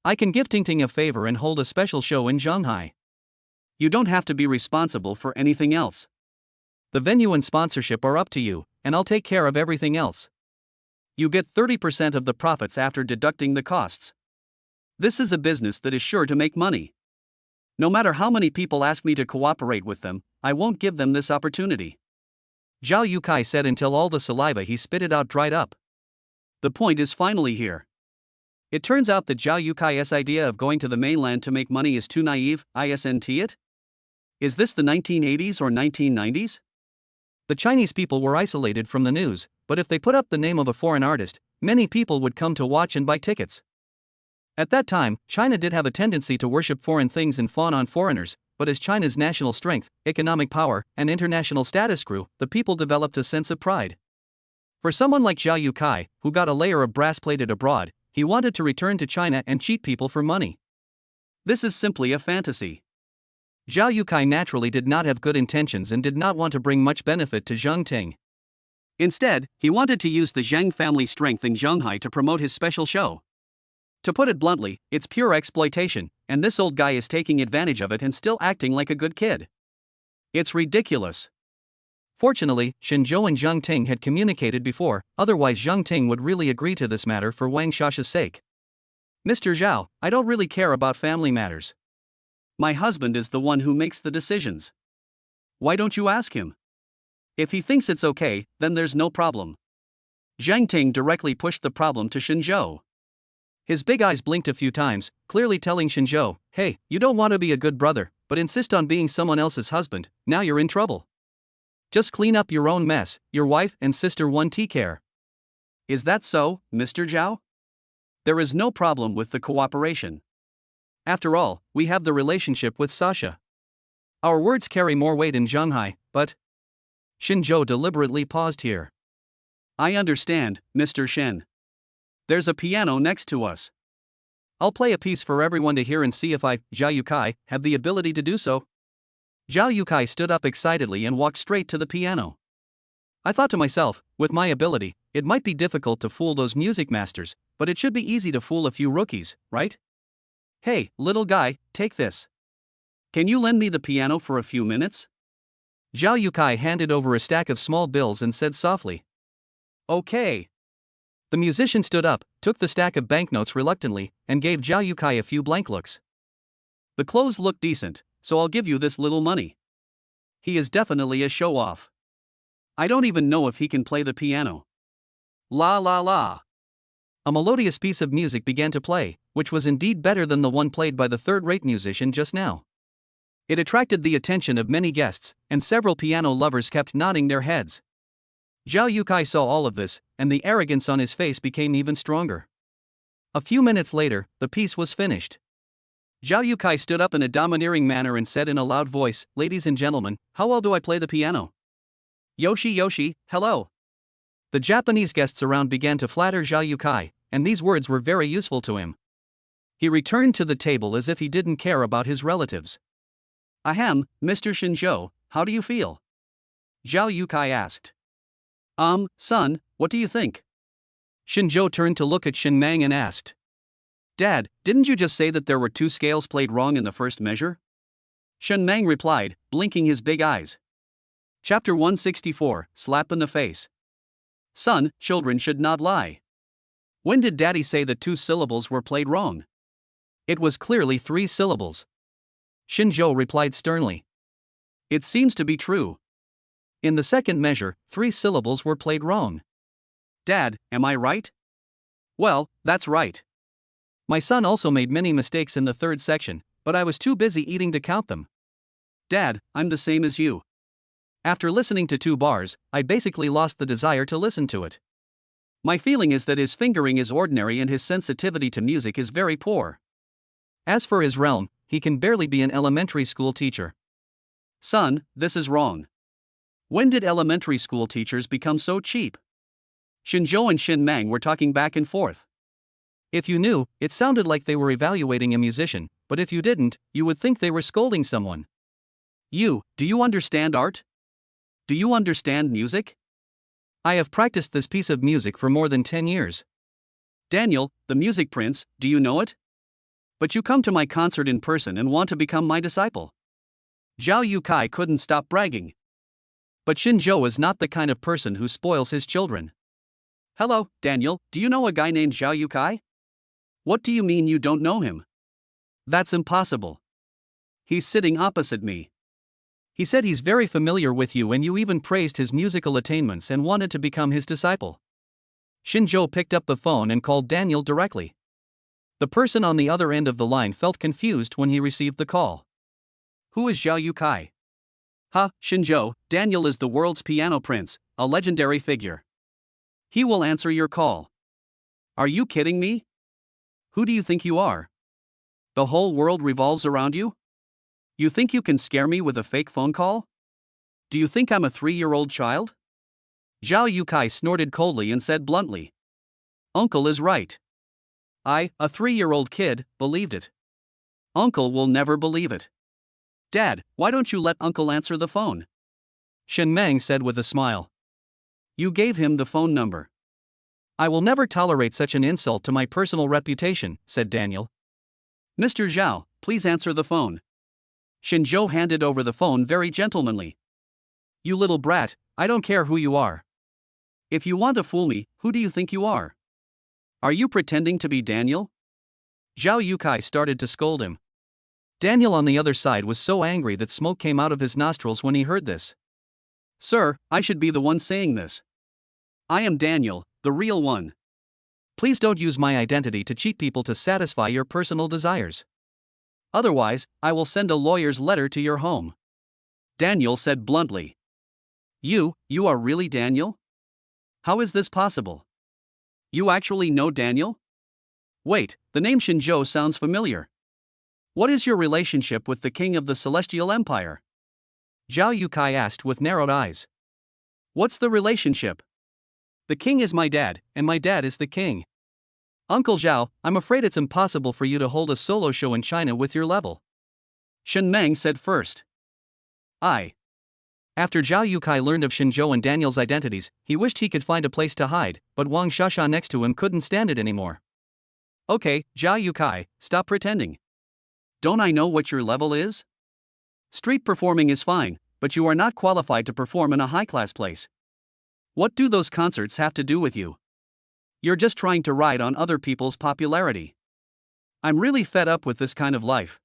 A: I can give Tingting a favor and hold a special show in Zhenghai.
B: You don't have to be responsible for anything else.
A: The venue and sponsorship are up to you, and I'll take care of everything else.
B: You get 30% of the profits after deducting the costs. This is a business that is sure to make money. No matter how many people ask me to cooperate with them, I won't give them this opportunity,
A: Zhao Yukai said until all the saliva he spitted out dried up.
B: The point is finally here. It turns out that Zhao Yukai's idea of going to the mainland to make money is too naive, isn't it? Is this the 1980s or 1990s?
A: The Chinese people were isolated from the news, but if they put up the name of a foreign artist, many people would come to watch and buy tickets. At that time, China did have a tendency to worship foreign things and fawn on foreigners, but as China's national strength, economic power, and international status grew, the people developed a sense of pride. For someone like Zhao Yukai, who got a layer of brass plated abroad, he wanted to return to China and cheat people for money.
B: This is simply a fantasy.
A: Zhao Yukai naturally did not have good intentions and did not want to bring much benefit to Zheng Ting.
B: Instead, he wanted to use the Zhang family strength in Zhenghai to promote his special show. To put it bluntly, it's pure exploitation, and this old guy is taking advantage of it and still acting like a good kid. It's ridiculous.
A: Fortunately, Xinzhou and Zheng Ting had communicated before, otherwise Zheng Ting would really agree to this matter for Wang Shasha's sake. Mr. Zhao, I don't really care about family matters.
B: My husband is the one who makes the decisions. Why don't you ask him? If he thinks it's okay, then there's no problem. Zheng Ting directly pushed the problem to Xinzhou.
A: His big eyes blinked a few times, clearly telling Xinzhou, hey, you don't want to be a good brother, but insist on being someone else's husband, now you're in trouble. Just clean up your own mess, your wife and sister won't take care.
B: Is that so, Mr. Zhao? There is no problem with the cooperation.
A: After all, we have the relationship with Sasha. Our words carry more weight in Zhenghai, but... Xinzhou deliberately paused here.
B: I understand, Mr. Shen. There's a piano next to us.
A: I'll play a piece for everyone to hear and see if I, Zhao Yukai, have the ability to do so. Zhao Yukai stood up excitedly and walked straight to the piano. I thought to myself, with my ability, it might be difficult to fool those music masters, but it should be easy to fool a few rookies, right? Hey, little guy, take this.
B: Can you lend me the piano for a few minutes?
A: Zhao Yukai handed over a stack of small bills and said softly. Okay. The musician stood up, took the stack of banknotes reluctantly, and gave Zhao Yukai a few blank looks.
B: The clothes look decent, so I'll give you this little money. He is definitely a show-off. I don't even know if he can play the piano. La la la.
A: A melodious piece of music began to play, which was indeed better than the one played by the third-rate musician just now. It attracted the attention of many guests, and several piano lovers kept nodding their heads. Zhao Yukai saw all of this, and the arrogance on his face became even stronger. A few minutes later, the piece was finished. Zhao Yukai stood up in a domineering manner and said in a loud voice, "Ladies and gentlemen, how well do I play the piano?" Yoshi, hello." The Japanese guests around began to flatter Zhao Yukai, and these words were very useful to him. He returned to the table as if he didn't care about his relatives. "Ahem, Mr. Shinjo, how do you feel?" Zhao Yukai asked. Son, what do you think?" Shinjo turned to look at Shinmang and asked. "Dad, didn't you just say that there were 2 scales played wrong in the first measure?" Shinmang replied, blinking his big eyes. Chapter 164, Slap in the Face. "Son, children should not lie. When did Daddy say that 2 syllables were played wrong? It was clearly 3 syllables. Shinjo replied sternly. "It seems to be true. In the second measure, 3 syllables were played wrong." "Dad, am I right?" "Well, that's right. My son also made many mistakes in the third section, but I was too busy eating to count them." "Dad, I'm the same as you. After listening to 2 bars, I basically lost the desire to listen to it. My feeling is that his fingering is ordinary and his sensitivity to music is very poor. As for his realm, he can barely be an elementary school teacher." "Son, this is wrong. When did elementary school teachers become so cheap?" Shinjo and Shinmang were talking back and forth. If you knew, it sounded like they were evaluating a musician, but if you didn't, you would think they were scolding someone. Do you understand art? Do you understand music? I have practiced this piece of music for more than 10 years. Daniel, the music prince, do you know it? But you come to my concert in person and want to become my disciple." Zhao Yukai couldn't stop bragging. But Shinjo is not the kind of person who spoils his children. "Hello, Daniel, do you know a guy named Zhao Yukai?" "What do you mean you don't know him?" "That's impossible. He's sitting opposite me. He said he's very familiar with you and you even praised his musical attainments and wanted to become his disciple." Shinjo picked up the phone and called Daniel directly. The person on the other end of the line felt confused when he received the call. "Who is Zhao Yukai?" Shinjo, Daniel is the world's piano prince, a legendary figure. He will answer your call." "Are you kidding me? Who do you think you are? The whole world revolves around you? You think you can scare me with a fake phone call? Do you think I'm a 3-year-old child?" Zhao Yukai snorted coldly and said bluntly. "Uncle is right. I, a 3-year-old kid, believed it. Uncle will never believe it. Dad, why don't you let Uncle answer the phone?" Shinmang said with a smile. "You gave him the phone number." "I will never tolerate such an insult to my personal reputation," said Daniel. "Mr. Zhao, please answer the phone." Shinjo handed over the phone very gentlemanly. "You little brat, I don't care who you are. If you want to fool me, who do you think you are? Are you pretending to be Daniel?" Zhao Yukai started to scold him. Daniel on the other side was so angry that smoke came out of his nostrils when he heard this. "Sir, I should be the one saying this. I am Daniel, the real one. Please don't use my identity to cheat people to satisfy your personal desires. Otherwise, I will send a lawyer's letter to your home." Daniel said bluntly. You are really Daniel? How is this possible? You actually know Daniel? Wait, the name Shinjo sounds familiar. What is your relationship with the king of the Celestial Empire?" Zhao Yukai asked with narrowed eyes. "What's the relationship?" "The king is my dad, and my dad is the king. Uncle Zhao, I'm afraid it's impossible for you to hold a solo show in China with your level." Shinmeng said first. After Zhao Yukai learned of Shinjo and Daniel's identities, he wished he could find a place to hide, but Wang Shasha next to him couldn't stand it anymore. "Okay, Zhao Yukai, stop pretending. Don't I know what your level is? Street performing is fine, but you are not qualified to perform in a high-class place. What do those concerts have to do with you? You're just trying to ride on other people's popularity. I'm really fed up with this kind of life.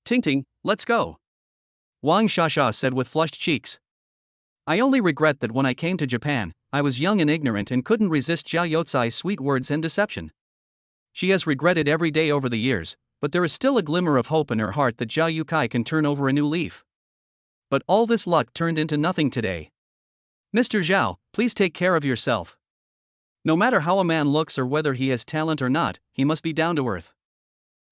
A: Ting, let's go," Wang Shasha said with flushed cheeks. "I only regret that when I came to Japan, I was young and ignorant and couldn't resist Zhao Yotsai's sweet words and deception. She has regretted every day over the years, but there is still a glimmer of hope in her heart that Zhao Yukai can turn over a new leaf. But all this luck turned into nothing today. Mr. Zhao, please take care of yourself. No matter how a man looks or whether he has talent or not, he must be down to earth.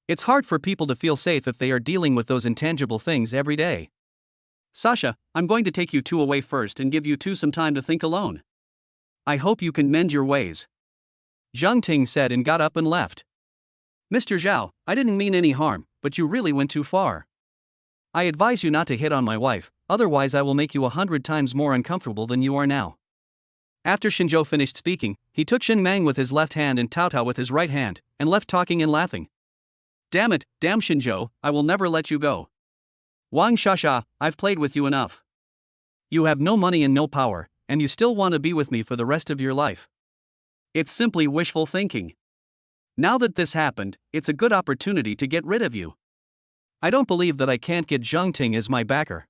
A: It's hard for people to feel safe if they are dealing with those intangible things every day. Sasha, I'm going to take you two away first and give you two some time to think alone. I hope you can mend your ways. Zhang Ting said and got up and left. Mr. Zhao, I didn't mean any harm, but you really went too far. I advise you not to hit on my wife, otherwise I will make you 100 times more uncomfortable than you are now. After Xinzhou finished speaking, he took Xin Mang with his left hand and Tao Tao with his right hand, and left talking and laughing. Damn it, damn Xinzhou, I will never let you go. Wang Shasha, I've played with you enough. You have no money and no power, and you still want to be with me for the rest of your life. It's simply wishful thinking. Now that this happened, it's a good opportunity to get rid of you. I don't believe that I can't get Zhang Ting as my backer.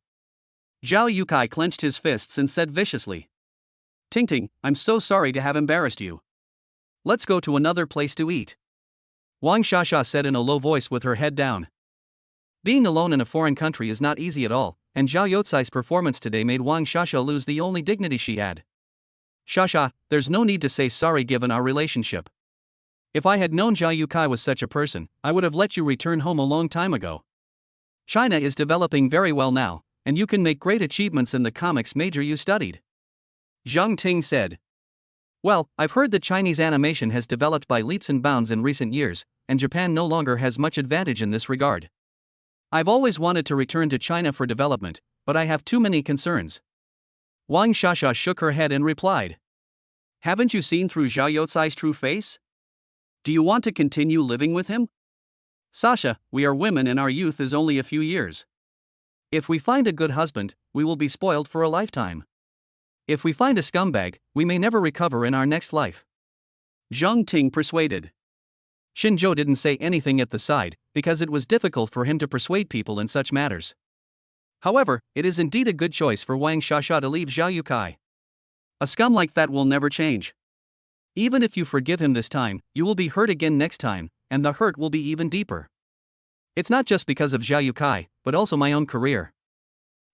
A: Zhao Yukai clenched his fists and said viciously. Ting, I'm so sorry to have embarrassed you. Let's go to another place to eat. Wang Shasha said in a low voice with her head down. Being alone in a foreign country is not easy at all, and Zhao Yotsai's performance today made Wang Shasha lose the only dignity she had. Shasha, there's no need to say sorry given our relationship. If I had known Zhao Yukai was such a person, I would have let you return home a long time ago. China is developing very well now, and you can make great achievements in the comics major you studied. Zhang Ting said. Well, I've heard that Chinese animation has developed by leaps and bounds in recent years, and Japan no longer has much advantage in this regard. I've always wanted to return to China for development, but I have too many concerns. Wang Shasha shook her head and replied. Haven't you seen through Zhao Yotsai's true face? Do you want to continue living with him? Sasha, we are women and our youth is only a few years. If we find a good husband, we will be spoiled for a lifetime. If we find a scumbag, we may never recover in our next life. Zhang Ting persuaded. Xinzhou didn't say anything at the side, because it was difficult for him to persuade people in such matters. However, it is indeed a good choice for Wang Shasha to leave Zhao Yukai. A scum like that will never change. Even if you forgive him this time, you will be hurt again next time, and the hurt will be even deeper. It's not just because of Zhao Yukai, but also my own career.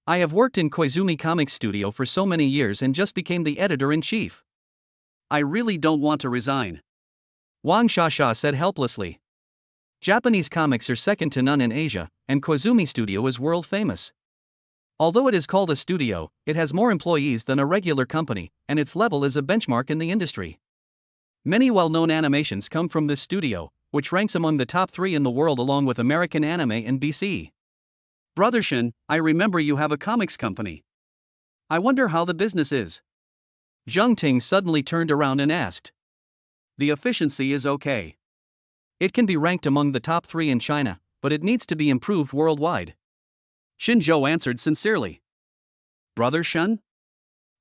A: I have worked in Koizumi Comics Studio for so many years and just became the editor-in-chief. I really don't want to resign. Wang Shasha said helplessly. Japanese comics are second to none in Asia, and Koizumi Studio is world famous. Although it is called a studio, it has more employees than a regular company, and its level is a benchmark in the industry. Many well-known animations come from this studio, which ranks among the top 3 in the world along with American anime and BC. Brother Shin, I remember you have a comics company. I wonder how the business is. Zhang Ting suddenly turned around and asked. The efficiency is okay. It can be ranked among the top 3 in China, but it needs to be improved worldwide. Xinzhou answered sincerely. Brother Shun?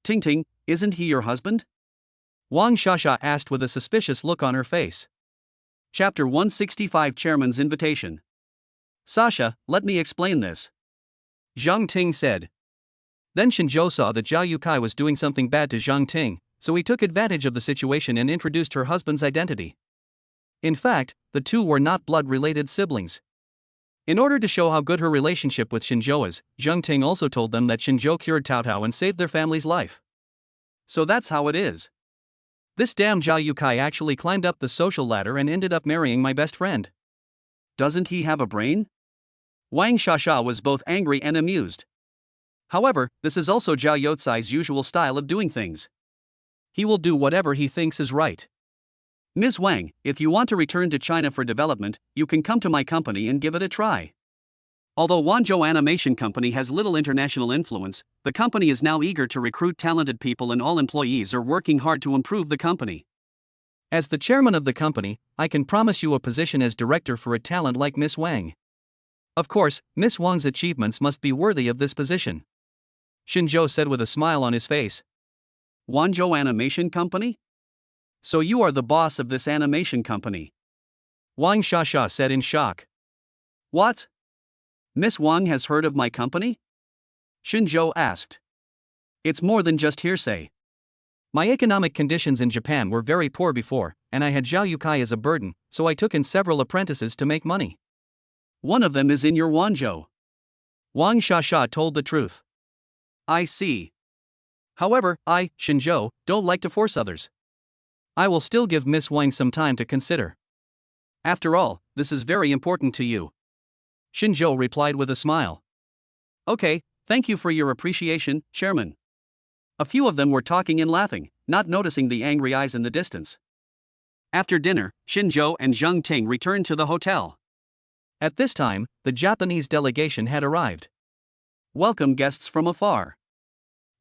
A: Ting, isn't he your husband? Wang Shasha asked with a suspicious look on her face. Chapter 165 Chairman's Invitation. Sasha, let me explain this. Zhang Ting said. Then Xinzhou saw that Zhao Yukai was doing something bad to Zhang Ting, so he took advantage of the situation and introduced her husband's identity. In fact, the two were not blood-related siblings. In order to show how good her relationship with Xinzhou is, Zhang Ting also told them that Xinzhou cured Tao Tao and saved their family's life. So that's how it is. This damn Zhao Yukai actually climbed up the social ladder and ended up marrying my best friend. Doesn't he have a brain? Wang Shasha was both angry and amused. However, this is also Zhao Yotsai's usual style of doing things. He will do whatever he thinks is right. Ms. Wang, if you want to return to China for development, you can come to my company and give it a try. Although Wanzhou Animation Company has little international influence, the company is now eager to recruit talented people and all employees are working hard to improve the company. As the chairman of the company, I can promise you a position as director for a talent like Miss Wang. Of course, Miss Wang's achievements must be worthy of this position. Xinzhou said with a smile on his face. Wanzhou Animation Company? So you are the boss of this animation company? Wang Shasha said in shock. What? Miss Wang has heard of my company? Xinzhou asked. It's more than just hearsay. My economic conditions in Japan were very poor before, and I had Zhao Yukai as a burden, so I took in several apprentices to make money.
B: One of them is in your Wanzhou.
A: Wang Shasha told the truth.
B: I see.
A: However, I, Shinzhou, don't like to force others. I will still give Miss Wang some time to consider.
B: After all, this is very important to you.
A: Shinzhou replied with a smile.
B: Okay, thank you for your appreciation, Chairman. A few of them were talking and laughing, not noticing the angry eyes in the distance. After dinner, Shinzhou and Zheng Ting returned to the hotel.
A: At this time, the Japanese delegation had arrived.
B: Welcome guests from afar.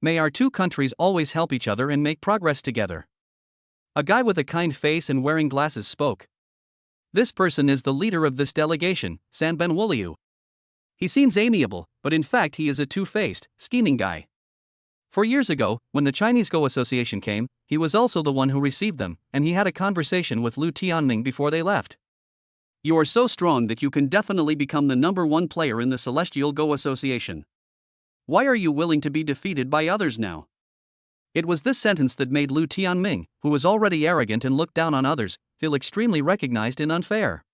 A: May our two countries always help each other and make progress together. A guy with a kind face and wearing glasses spoke. This person is the leader of this delegation, Sanben Wuliu. He seems amiable, but in fact he is a two-faced, scheming guy. 4 years ago, when the Chinese Go Association came, he was also the one who received them, and he had a conversation with Lu Tianming before they left.
B: You are so strong that you can definitely become the #1 player in the Celestial Go Association. Why are you willing to be defeated by others now?
A: It was this sentence that made Lu Tianming, who was already arrogant and looked down on others, feel extremely recognized and unfair.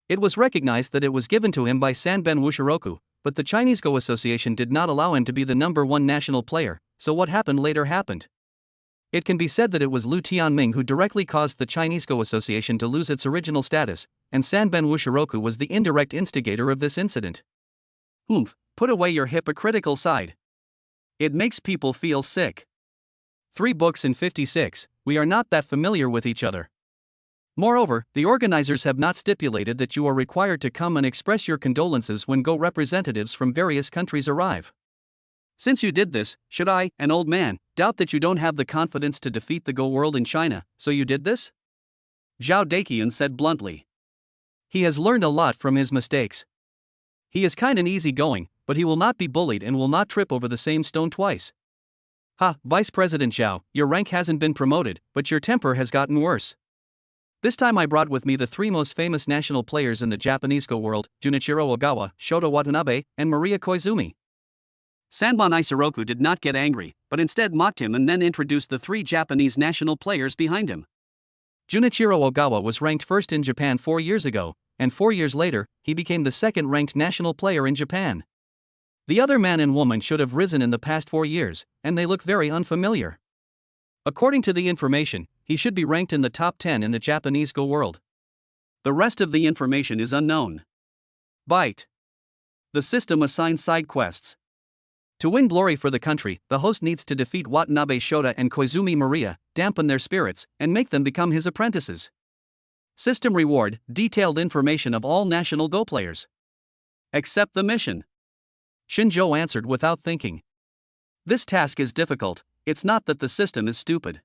A: It was recognized that it was given to him by Sanben Wushiroku, but the Chinese Go Association did not allow him to be the #1 national player, so what happened later happened. It can be said that it was Lu Tianming who directly caused the Chinese Go Association to lose its original status, and Sanben Wushiroku was the indirect instigator of this incident.
B: Put away your hypocritical side. It makes people feel sick.
A: 3 books in 56, we are not that familiar with each other. Moreover, the organizers have not stipulated that you are required to come and express your condolences when Go representatives from various countries arrive.
B: Since you did this, should I, an old man, doubt that you don't have the confidence to defeat the Go world in China, so you did this? Zhao Daqian said bluntly.
A: He has learned a lot from his mistakes. He is kind and easygoing, but he will not be bullied and will not trip over the same stone twice. Vice President Zhao, your rank hasn't been promoted, but your temper has gotten worse. This time I brought with me the 3 most famous national players in the Japanese Go world, Junichiro Ogawa, Shota Watanabe, and Maria Koizumi.
B: Sanban Isoroku did not get angry, but instead mocked him and then introduced the 3 Japanese national players behind him.
A: Junichiro Ogawa was ranked first in Japan 4 years ago, and 4 years later, he became the second-ranked national player in Japan. The other man and woman should have risen in the past 4 years, and they look very unfamiliar. According to the information, he should be ranked in the top 10 in the Japanese Go world.
B: The rest of the information is unknown. Byte. The system assigns side quests.
A: To win glory for the country, the host needs to defeat Watanabe Shota and Koizumi Maria, dampen their spirits, and make them become his apprentices. System reward, detailed information of all national Go players.
B: Accept the mission.
A: Shinzhou answered without thinking. This task is difficult, it's not that the system is stupid.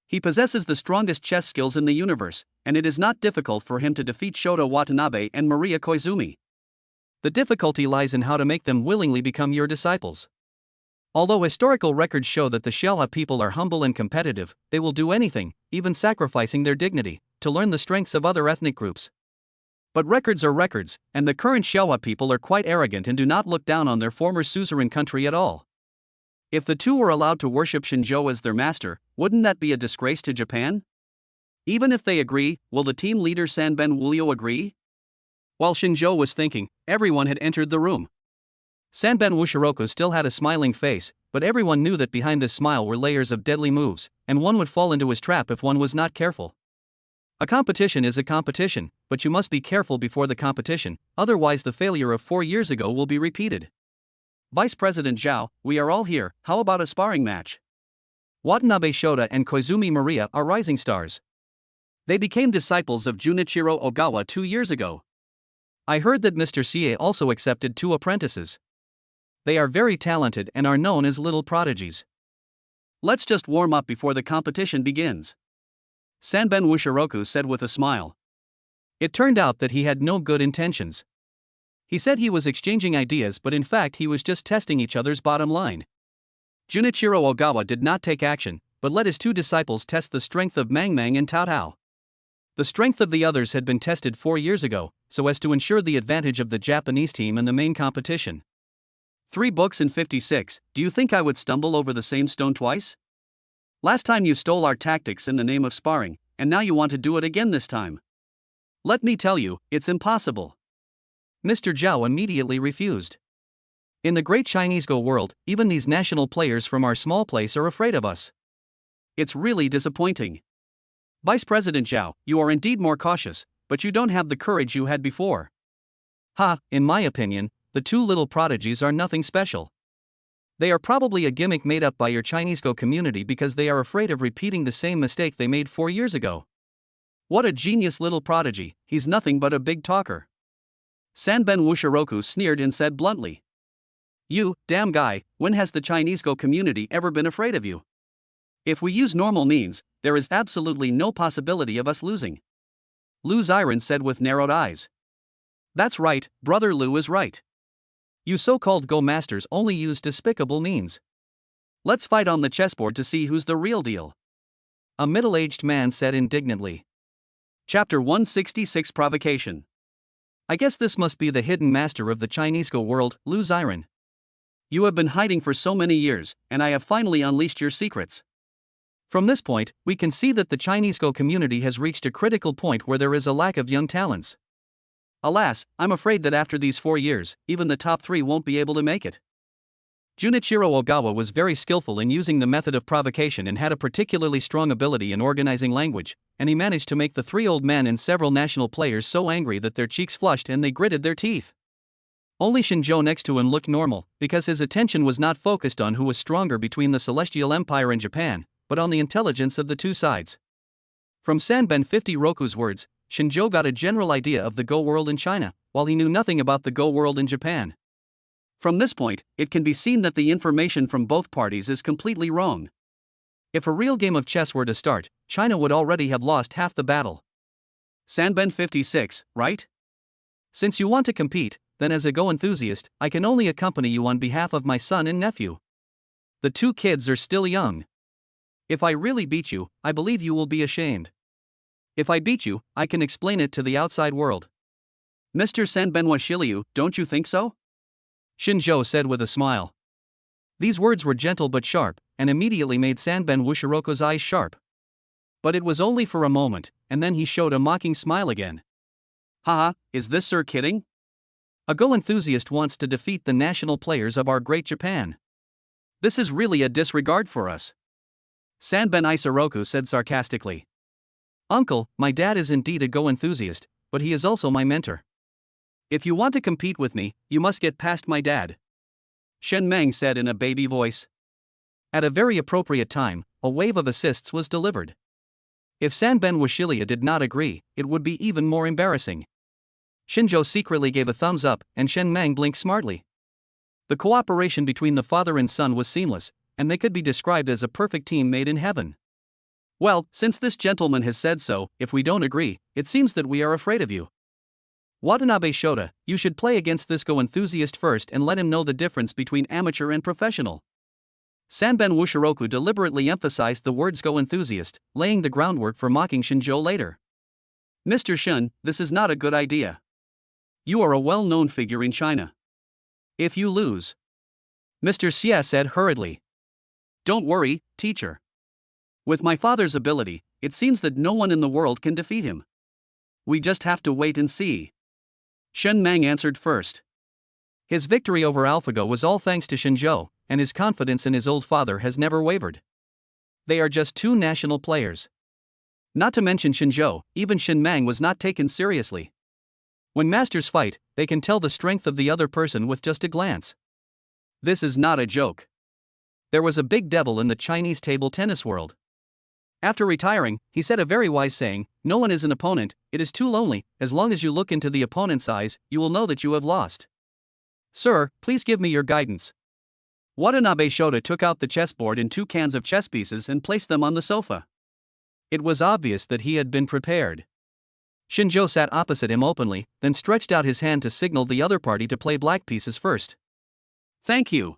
A: He possesses the strongest chess skills in the universe, and it is not difficult for him to defeat Shota Watanabe and Maria Koizumi. The difficulty lies in how to make them willingly become your disciples. Although historical records show that the Xiaohua people are humble and competitive, they will do anything, even sacrificing their dignity, to learn the strengths of other ethnic groups. But records are records, and the current Xiaohua people are quite arrogant and do not look down on their former suzerain country at all. If the two were allowed to worship Shinzhou as their master, wouldn't that be a disgrace to Japan? Even if they agree, will the team leader Sanben Wuliu agree? While Shinzhou was thinking, everyone had entered the room. Sanben Wushiroku still had a smiling face, but everyone knew that behind this smile were layers of deadly moves, and one would fall into his trap if one was not careful. A competition is a competition, but you must be careful before the competition, otherwise the failure of 4 years ago will be repeated. Vice President Zhao, we are all here, how about a sparring match? Watanabe Shota and Koizumi Maria are rising stars. They became disciples of Junichiro Ogawa 2 years ago. I heard that Mr. Sie also accepted 2 apprentices. They are very talented and are known as little prodigies. Let's just warm up before the competition begins. Sanben Wushiroku said with a smile. It turned out that he had no good intentions. He said he was exchanging ideas, but in fact he was just testing each other's bottom line. Junichiro Ogawa did not take action, but let his 2 disciples test the strength of Mangmang and Tao Tao. The strength of the others had been tested 4 years ago, so as to ensure the advantage of the Japanese team in the main competition. 3 books in 56, do you think I would stumble over the same stone twice? Last time you stole our tactics in the name of sparring,
B: and now you want to do it again this time. Let me tell you, it's impossible.
A: Mr. Zhao immediately refused. In the great Chinese Go world, even these national players from our small place are afraid of us.
B: It's really disappointing. Vice President Zhao, you are indeed more cautious, but you don't have the courage you had before.
A: Ha, in my opinion, the two little prodigies are nothing special. They are probably a gimmick made up by your Chinese Go community because they are afraid of repeating the same mistake they made 4 years ago.
B: What a genius little prodigy, he's nothing but a big talker. Sanben Wushiroku sneered and said bluntly. You, damn guy, when has the Chinese Go community ever been afraid of you? If we use normal means, there is absolutely no possibility of us losing. Lu Xiren said with narrowed eyes. That's right, brother Lu is right.
A: You so-called Go masters only use despicable means.
B: Let's fight on the chessboard to see who's the real deal.
A: A middle-aged man said indignantly.
B: Chapter 166 Provocation.
A: I guess this must be the hidden master of the Chinese Go world, Lu Xiren.
B: You have been hiding for so many years, and I have finally unleashed your secrets.
A: From this point, we can see that the Chinese Go community has reached a critical point where there is a lack of young talents.
B: Alas, I'm afraid that after these 4 years, even the top 3 won't be able to make it.
A: Junichiro Ogawa was very skillful in using the method of provocation and had a particularly strong ability in organizing language, and he managed to make the 3 old men and several national players so angry that their cheeks flushed and they gritted their teeth. Only Shinjo next to him looked normal, because his attention was not focused on who was stronger between the Celestial Empire and Japan, but on the intelligence of the two sides. From Sanben 50 Roku's words, Shinjo got a general idea of the Go world in China, while he knew nothing about the Go world in Japan.
B: From this point, it can be seen that the information from both parties is completely wrong.
A: If a real game of chess were to start, China would already have lost half the battle.
B: Sanben 56, right?
A: Since you want to compete, then as a Go enthusiast, I can only accompany you on behalf of my son and nephew. The 2 kids are still young. If I really beat you, I believe you will be ashamed. If I beat you, I can explain it to the outside world.
B: Mr. Sanbenwa Shiliu, don't you think so?
A: Shinjo said with a smile. These words were gentle but sharp, and immediately made Sanben Wushiroku's eyes sharp. But it was only for a moment, and then he showed a mocking smile again.
B: Haha, is this sir kidding?
A: A Go enthusiast wants to defeat the national players of our great Japan.
B: This is really a disregard for us. Sanben Isoroku said sarcastically.
A: Uncle, my dad is indeed a Go enthusiast, but he is also my mentor.
B: If you want to compete with me, you must get past my dad. Shen Meng said in a baby voice.
A: At a very appropriate time, a wave of assists was delivered. If Sanben Washilia did not agree, it would be even more embarrassing. Shinjo secretly gave a thumbs up, and Shen Meng blinked smartly. The cooperation between the father and son was seamless, and they could be described as a perfect team made in heaven.
B: Well, since this gentleman has said so, if we don't agree, it seems that we are afraid of you.
A: Watanabe Shota, you should play against this Go enthusiast first and let him know the difference between amateur and professional.
B: Sanben Wushiroku deliberately emphasized the words Go enthusiast, laying the groundwork for mocking Shinjo later. Mr. Shun, this is not a good idea. You are a well-known figure in China. If you lose,
A: Mr. Xie said hurriedly.
B: Don't worry, teacher. With my father's ability, it seems that no one in the world can defeat him. We just have to wait and see. Shen Meng answered first.
A: His victory over AlphaGo was all thanks to Shinjo, and his confidence in his old father has never wavered. They are just 2 national players. Not to mention Shinjo, even Shen Meng was not taken seriously. When masters fight, they can tell the strength of the other person with just a glance.
B: This is not a joke.
A: There was a big devil in the Chinese table tennis world. After retiring, he said a very wise saying, no one is an opponent, it is too lonely, as long as you look into the opponent's eyes, you will know that you have lost. Sir, please give me your guidance.
B: Watanabe Shota took out the chessboard and 2 cans of chess pieces and placed them on the sofa.
A: It was obvious that he had been prepared. Shinjo sat opposite him openly, then stretched out his hand to signal the other party to play black pieces first.
B: Thank you.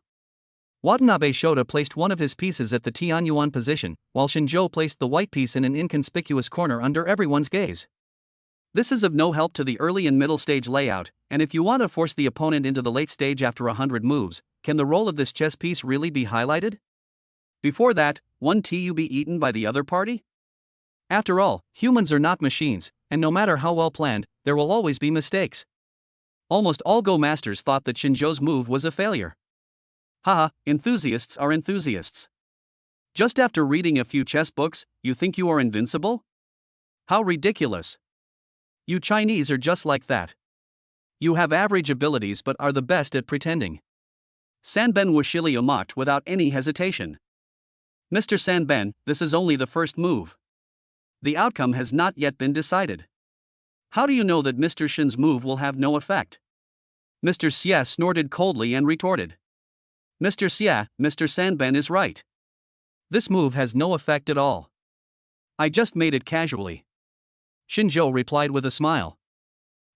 A: Watanabe Shota placed one of his pieces at the Tianyuan position, while Shinjo placed the white piece in an inconspicuous corner under everyone's gaze.
B: This is of no help to the early and middle stage layout, and if you want to force the opponent into the late stage after 100 moves, can the role of this chess piece really be highlighted? Before that, won't you be eaten by the other party?
A: After all, humans are not machines, and no matter how well planned, there will always be mistakes. Almost all Go masters thought that Shinjo's move was a failure. Haha, enthusiasts are enthusiasts. Just after reading a few chess books, you think you are invincible? How ridiculous. You Chinese are just like that. You have average abilities but are the best at pretending. Sanben Washilio mocked without any hesitation. Mr. Sanben, this is only the first move. The outcome has not yet been decided. How do you know that Mr. Shin's move will have no effect? Mr. Xia snorted coldly and retorted. Mr. Xia, Mr. Sanben is right. This move has no effect at all. I just made it casually. Shinjo replied with a smile.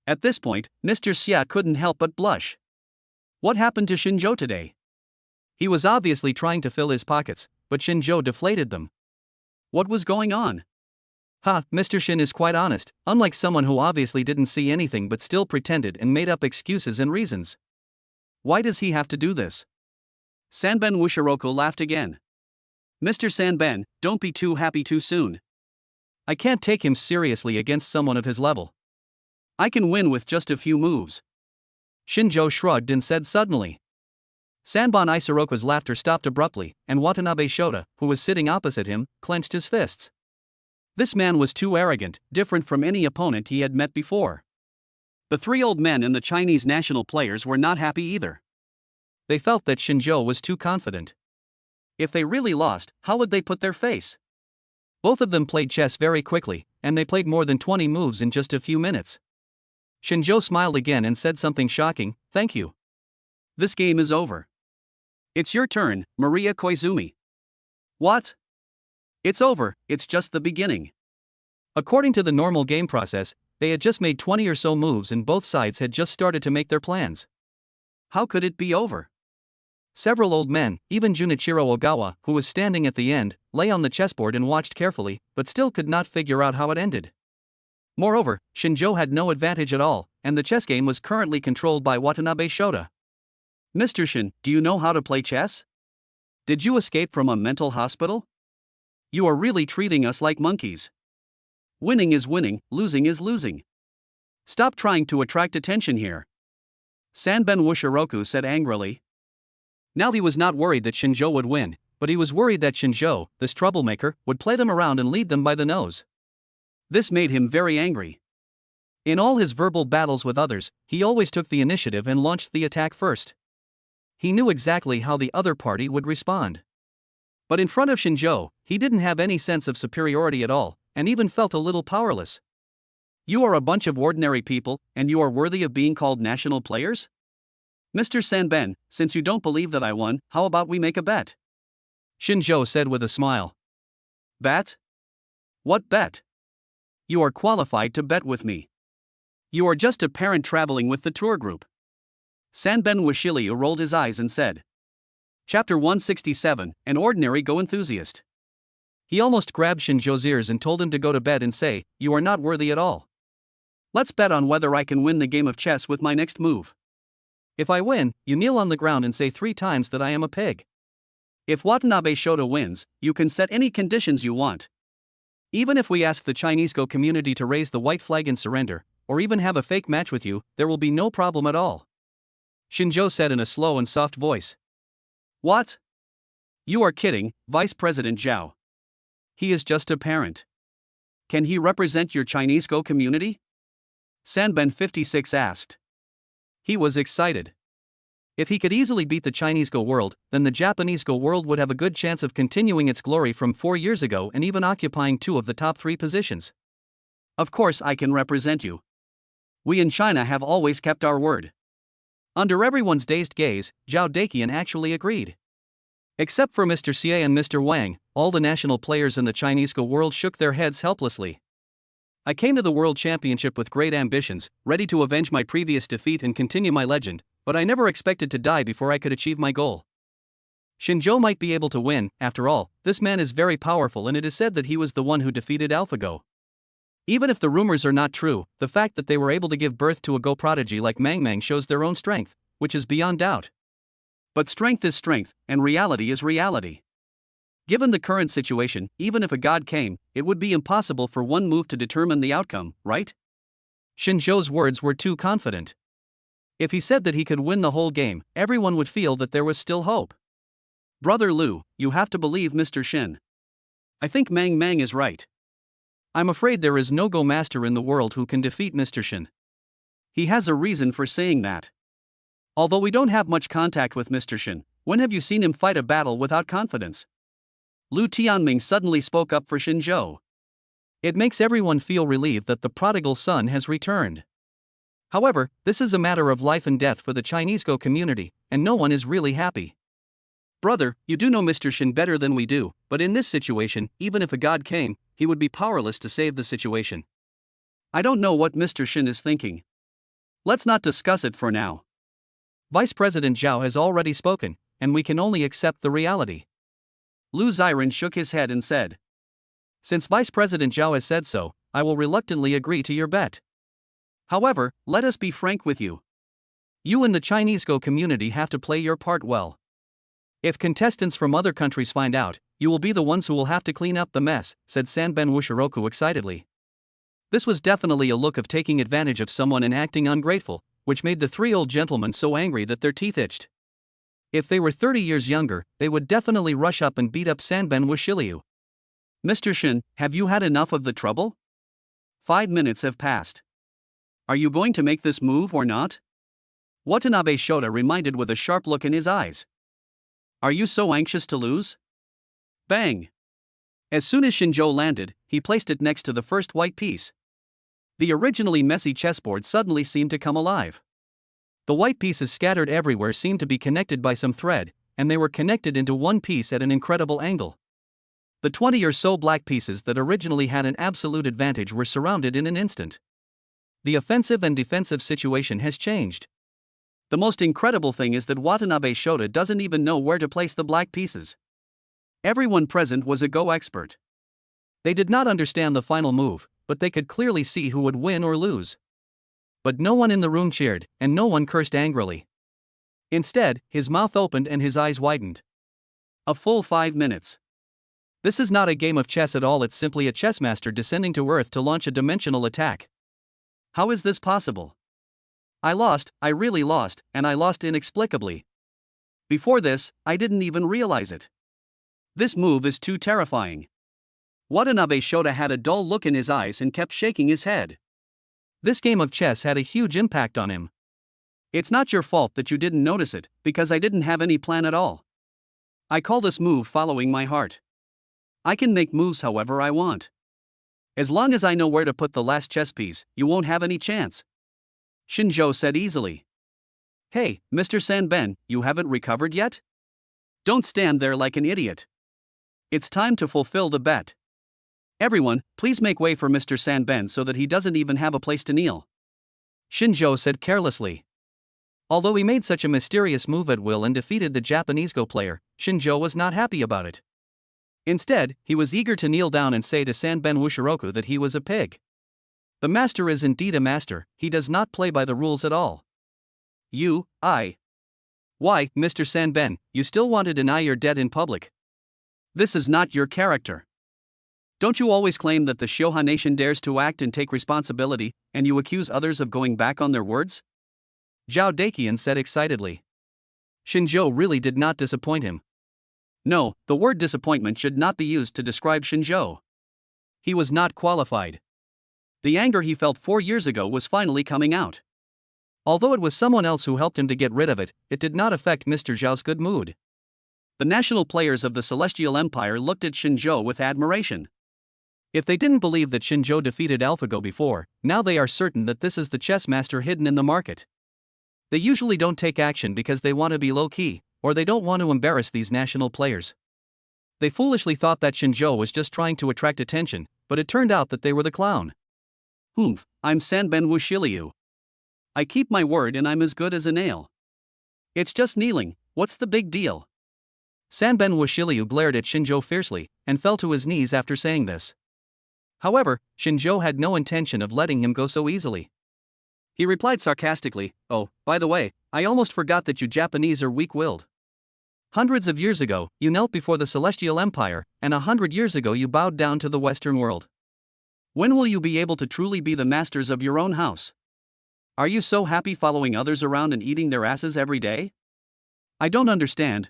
A: At this point, Mr. Xia couldn't help but blush. What happened to Shinjo today? He was obviously trying to fill his pockets, but Shinjo deflated them. What was going on? Mr. Shin is quite honest, unlike someone who obviously didn't see anything but still pretended and made up excuses and reasons. Why does he have to do this? Sanben Wushiroku laughed again. Mr. Sanben, don't be too happy too soon. I can't take him seriously against someone of his level. I can win with just a few moves. Shinjo shrugged and said suddenly. Sanban Isoroku's laughter stopped abruptly, and Watanabe Shota, who was sitting opposite him, clenched his fists. This man was too arrogant, different from any opponent he had met before. The three old men and the Chinese national players were not happy either. They felt that Shinjo was too confident. If they really lost, how would they put their face? Both of them played chess very quickly, and they played more than 20 moves in just a few minutes. Shinjo smiled again and said something shocking, "Thank you. This game is over. It's your turn, Maria Koizumi." What? It's over, it's just the beginning. According to the normal game process, they had just made 20 or so moves and both sides had just started to make their plans. How could it be over? Several old men, even Junichiro Ogawa, who was standing at the end, lay on the chessboard and watched carefully, but still could not figure out how it ended. Moreover, Shinjo had no advantage at all, and the chess game was currently controlled by Watanabe Shota. Mr. Shin, do you know how to play chess? Did you escape from a mental hospital? You are really treating us like monkeys. Winning is winning, losing is losing. Stop trying to attract attention here. Sanben Wushiroku said angrily. Now he was not worried that Shinjo would win, but he was worried that Shinjo, this troublemaker, would play them around and lead them by the nose. This made him very angry. In all his verbal battles with others, he always took the initiative and launched the attack first. He knew exactly how the other party would respond. But in front of Shinjo, he didn't have any sense of superiority at all, and even felt a little powerless. You are a bunch of ordinary people, and you are worthy of being called national players? Mr. Sanben, since you don't believe that I won, how about we make a bet? Shinjo said with a smile. Bet? What bet? You are qualified to bet with me. You are just a parent traveling with the tour group. Sanben Washilio rolled his eyes and said. Chapter 167, An Ordinary Go Enthusiast. He almost grabbed Shinjo's ears and told him to go to bed and say, "You are not worthy at all. Let's bet on whether I can win the game of chess with my next move. If I win, you kneel on the ground and say 3 times that I am a pig. If Watanabe Shota wins, you can set any conditions you want. Even if we ask the Chinese Go community to raise the white flag and surrender, or even have a fake match with you, there will be no problem at all." Shinjo said in a slow and soft voice. What? You are kidding, Vice President Zhao. He is just a parent. Can he represent your Chinese Go community? Sanben 56 asked. He was excited. If he could easily beat the Chinese Go world, then the Japanese Go world would have a good chance of continuing its glory from 4 years ago and even occupying 2 of the top 3 positions. Of course I can represent you. We in China have always kept our word. Under everyone's dazed gaze, Zhao Daqian actually agreed. Except for Mr. Xie and Mr. Wang, all the national players in the Chinese Go world shook their heads helplessly. I came to the World Championship with great ambitions, ready to avenge my previous defeat and continue my legend, but I never expected to die before I could achieve my goal. Shinjo might be able to win, after all, this man is very powerful and it is said that he was the one who defeated AlphaGo. Even if the rumors are not true, the fact that they were able to give birth to a Go prodigy like Mang shows their own strength, which is beyond doubt. But strength is strength, and reality is reality.
B: Given the current situation, even if a god came, it would be impossible for one move to determine the outcome, right?
A: Shinzhou's words were too confident. If he said that he could win the whole game, everyone would feel that there was still hope.
B: Brother Lu, you have to believe Mr. Shin. I think Mang Mang is right.
A: I'm afraid there is no Go master in the world who can defeat Mr. Shin.
B: He has a reason for saying that. Although we don't have much contact with Mr. Shin, when have you seen him fight a battle without confidence? Lu Tianming suddenly spoke up for Shinzhou.
A: It makes everyone feel relieved that the prodigal son has returned. However, this is a matter of life and death for the Chinese Go community, and no one is really happy.
B: Brother, you do know Mr. Shin better than we do, but in this situation, even if a god came, he would be powerless to save the situation. I don't know what Mr. Shin is thinking. Let's not discuss it for now.
A: Vice President Zhao has already spoken, and we can only accept the reality.
B: Lu Xiren shook his head and said,
A: Since Vice President Zhao has said so, I will reluctantly agree to your bet.
B: However, let us be frank with you.
A: You and the Chinese Go community have to play your part well. If contestants from other countries find out, you will be the ones who will have to clean up the mess, said Sanben Wushiroku excitedly. This was definitely a look of taking advantage of someone and acting ungrateful, which made the three old gentlemen so angry that their teeth itched. If they were 30 years younger, they would definitely rush up and beat up Sanben Wushiliu.
B: Mr. Shin, have you had enough of the trouble? 5 minutes have passed. Are you going to make this move or not? Watanabe Shota reminded with a sharp look in his eyes. Are you so anxious to lose? Bang! As soon as Shinzhou landed, he placed it next to the first white piece. The originally messy chessboard suddenly seemed to come alive. The white pieces scattered everywhere seemed to be connected by some thread, and they were connected into one piece at an incredible angle. The 20 or so black pieces that originally had an absolute advantage were surrounded in an instant. The offensive and defensive situation has changed. The most incredible thing is that Watanabe Shota doesn't even know where to place the black pieces. Everyone present was a Go expert. They did not understand the final move, but they could clearly see who would win or lose. But no one in the room cheered, and no one cursed angrily. Instead, his mouth opened and his eyes widened. A full 5 minutes. This is not a game of chess at all, it's simply a chessmaster descending to Earth to launch a dimensional attack. How is this possible? I lost, I really lost, and I lost inexplicably. Before this, I didn't even realize it. This move is too terrifying. Watanabe Shota had a dull look in his eyes and kept shaking his head. This game of chess had a huge impact on him. It's not your fault that you didn't notice it, because I didn't have any plan at all. I call this move following my heart. I can make moves however I want. As long as I know where to put the last chess piece, you won't have any chance. Shinzhou said easily. Hey, Mr. Sanben, you haven't recovered yet? Don't stand there like an idiot. It's time to fulfill the bet. Everyone, please make way for Mr. Sanben so that he doesn't even have a place to kneel. Shinzhou said carelessly. Although he made such a mysterious move at will and defeated the Japanese Go player, Shinzhou was not happy about it. Instead, he was eager to kneel down and say to Sanben Wushiroku that he was a pig. The master is indeed a master, he does not play by the rules at all. Why, Mr. Sanben, you still want to deny your debt in public? This is not your character. Don't you always claim that the Shoha nation dares to act and take responsibility, and you accuse others of going back on their words? Zhao Daqian said excitedly. Shinzhou really did not disappoint him. No, the word disappointment should not be used to describe Shinzhou. He was not qualified. The anger he felt 4 years ago was finally coming out. Although it was someone else who helped him to get rid of it, it did not affect Mr. Zhao's good mood. The national players of the Celestial Empire looked at Shinzhou with admiration. If they didn't believe that Shinzhou defeated AlphaGo before, now they are certain that this is the chess master hidden in the market. They usually don't take action because they want to be low-key, or they don't want to embarrass these national players. They foolishly thought that Shinzhou was just trying to attract attention, but it turned out that they were the clown. I'm Sanben Wushiliu. I keep my word and I'm as good as a nail. It's just kneeling, what's the big deal? Sanben Wushiliu glared at Shinzhou fiercely, and fell to his knees after saying this. However, Shinzhou had no intention of letting him go so easily. He replied sarcastically, "Oh, by the way, I almost forgot that you Japanese are weak-willed."
A: Hundreds of years ago, you knelt before the Celestial Empire, and 100 years ago you bowed down to the Western world. When will you be able to truly be the masters of your own house? Are you so happy following others around and eating their asses every day? I don't understand.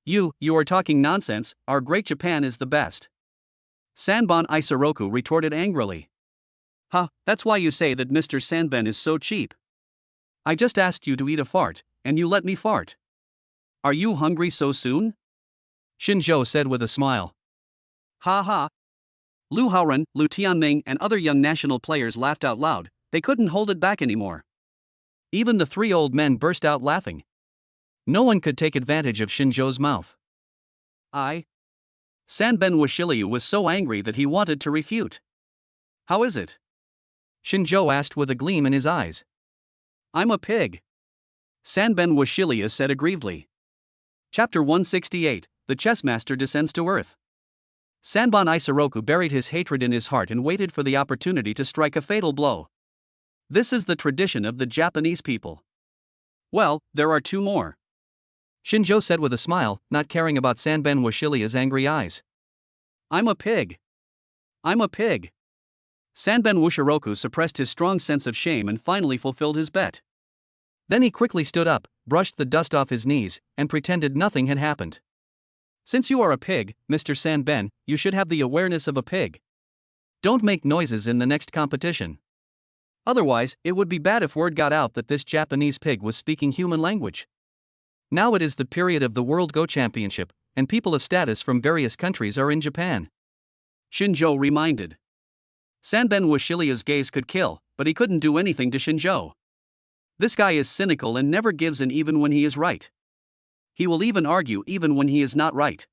A: You are talking nonsense. Our great Japan is the best. Sanbon Isoroku retorted angrily. Ha, that's why you say that Mr. Sanben is so cheap. I just asked you to eat a fart, and you let me fart. Are you hungry so soon? Shinjo said with a smile. Ha ha. Lu Haoren, Lu Tianming, and other young national players laughed out loud. They couldn't hold it back anymore. Even the three old men burst out laughing. No one could take advantage of Shinjo's mouth. Sanben Washiliu was so angry that he wanted to refute. How is it? Shinjo asked with a gleam in his eyes. I'm a pig. Sanben Washiliu said aggrievedly. Chapter 168, The Chessmaster Descends to Earth. Sanbon Isoroku buried his hatred in his heart and waited for the opportunity to strike a fatal blow. This is the tradition of the Japanese people. Well, there are two more. Shinjo said with a smile, not caring about Sanben Washiliu's angry eyes. I'm a pig. Sanben Wushiroku suppressed his strong sense of shame and finally fulfilled his bet. Then he quickly stood up, brushed the dust off his knees, and pretended nothing had happened. Since you are a pig, Mr. Sanben, you should have the awareness of a pig. Don't make noises in the next competition. Otherwise, it would be bad if word got out that this Japanese pig was speaking human language. Now it is the period of the World Go Championship, and people of status from various countries are in Japan. Shinjo reminded. Sanben Washiliu's gaze could kill, but he couldn't do anything to Shinjo. This guy is cynical and never gives in even when he is right. He will even argue even when he is not right.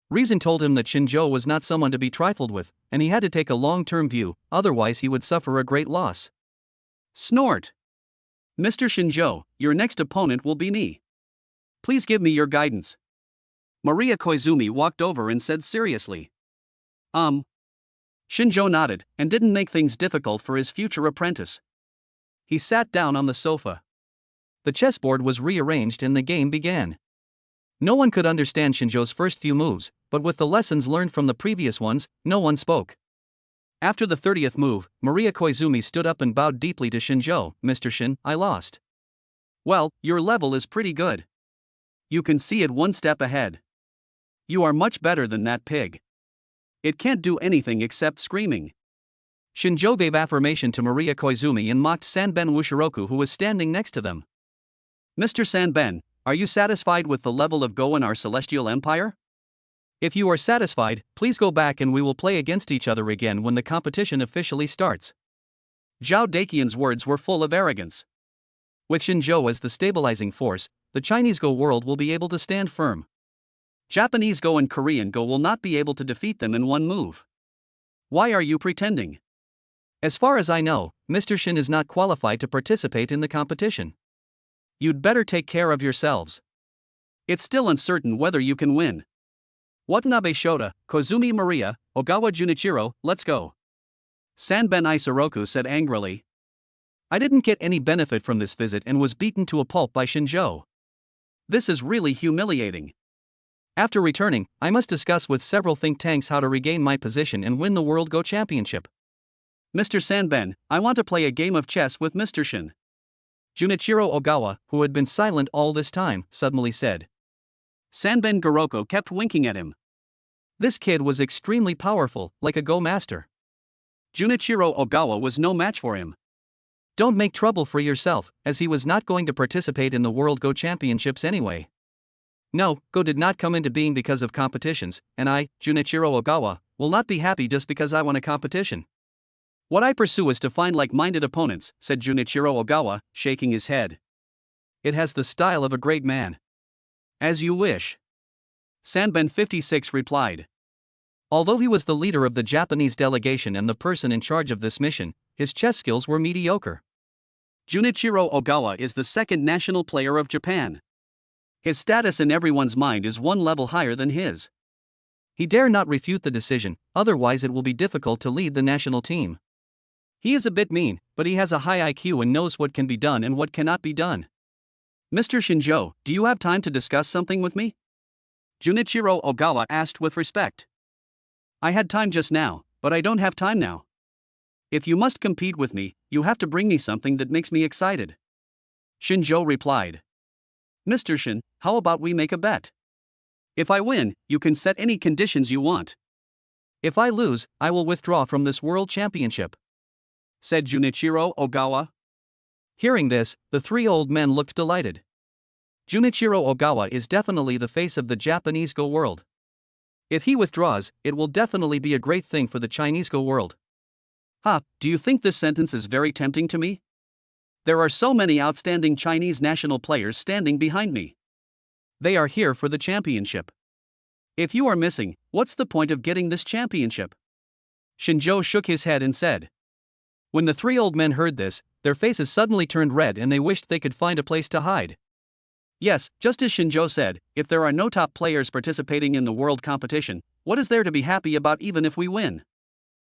A: Reason told him that Shinjo was not someone to be trifled with, and he had to take a long-term view, otherwise he would suffer a great loss. Snort! Mr. Shinjo, your next opponent will be me. Please give me your guidance. Maria Koizumi walked over and said seriously. Shinjo nodded, and didn't make things difficult for his future apprentice. He sat down on the sofa. The chessboard was rearranged and the game began. No one could understand Shinjo's first few moves, but with the lessons learned from the previous ones, no one spoke. After the 30th move, Maria Koizumi stood up and bowed deeply to Shinjo. Mr. Shin, I lost. Well, your level is pretty good. You can see it one step ahead. You are much better than that pig. It can't do anything except screaming. Shinjo gave affirmation to Maria Koizumi and mocked Sanben Wushiroku, who was standing next to them. Mr. Sanben, are you satisfied with the level of Go in our Celestial Empire? If you are satisfied, please go back and we will play against each other again when the competition officially starts. Zhao Daqian's words were full of arrogance. With Shinjo as the stabilizing force, the Chinese Go world will be able to stand firm. Japanese Go and Korean Go will not be able to defeat them in one move. Why are you pretending? As far as I know, Mr. Shin is not qualified to participate in the competition. You'd better take care of yourselves. It's still uncertain whether you can win. Watanabe Shota, Kozumi Maria, Ogawa Junichiro, let's go. Sanben Isoroku said angrily. I didn't get any benefit from this visit and was beaten to a pulp by Shinjo. This is really humiliating. After returning, I must discuss with several think tanks how to regain my position and win the World Go Championship. Mr. Sanben, I want to play a game of chess with Mr. Shin. Junichiro Ogawa, who had been silent all this time, suddenly said. Sanben Goroko kept winking at him. This kid was extremely powerful, like a Go master. Junichiro Ogawa was no match for him. Don't make trouble for yourself, as he was not going to participate in the World Go Championships anyway. No, Go did not come into being because of competitions, and I, Junichiro Ogawa, will not be happy just because I won a competition. What I pursue is to find like-minded opponents, said Junichiro Ogawa, shaking his head. It has the style of a great man. As you wish. Sanben 56 replied. Although he was the leader of the Japanese delegation and the person in charge of this mission, his chess skills were mediocre. Junichiro Ogawa is the second national player of Japan. His status in everyone's mind is one level higher than his. He dare not refute the decision, otherwise it will be difficult to lead the national team. He is a bit mean, but he has a high IQ and knows what can be done and what cannot be done.
B: Mr. Shinjo, do you have time to discuss something with me? Junichiro Ogawa asked with respect. I had time just now, but I don't have time now. If you must compete with me, you have to bring me something that makes me excited. Shinjo replied. Mr. Shin, how about we make a bet? If I win, you can set any conditions you want. If I lose, I will withdraw from this world championship, said Junichiro Ogawa. Hearing this, the three old men looked delighted. Junichiro Ogawa is definitely the face of the Japanese Go world. If he withdraws, it will definitely be a great thing for the Chinese Go world. Do you think this sentence is very tempting to me? There are so many outstanding Chinese national players standing behind me. They are here for the championship. If you are missing, what's the point of getting this championship? Shinjo shook his head and said. When the three old men heard this, their faces suddenly turned red and they wished they could find a place to hide. Yes, just as Shinjo said, if there are no top players participating in the world competition, what is there to be happy about even if we win?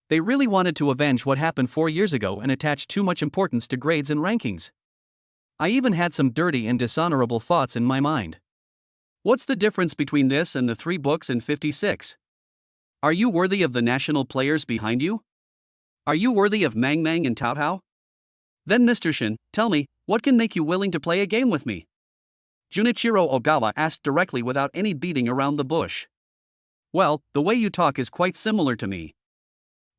B: They really wanted to avenge what happened 4 years ago and attach too much importance to grades and rankings. I even had some dirty and dishonorable thoughts in my mind. What's the difference between this and the 3 books and 56? Are you worthy of the national players behind you? Are you worthy of Mang Mang and Tao Tao? Then Mr. Shin, tell me, what can make you willing to play a game with me? Junichiro Ogawa asked directly without any beating around the bush. Well, the way you talk is quite similar to me.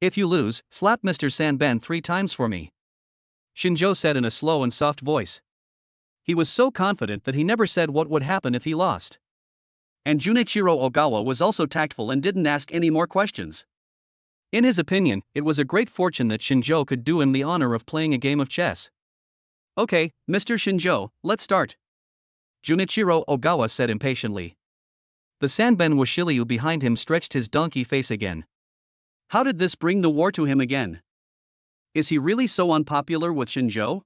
B: If you lose, slap Mr. Sanben 3 times for me, Shinjo said in a slow and soft voice. He was so confident that he never said what would happen if he lost. And Junichiro Ogawa was also tactful and didn't ask any more questions. In his opinion, it was a great fortune that Shinjo could do him the honor of playing a game of chess. Okay, Mr. Shinjo, let's start, Junichiro Ogawa said impatiently. The Sanben Washiryu behind him stretched his donkey face again. How did this bring the war to him again? Is he really so unpopular with Shinjo?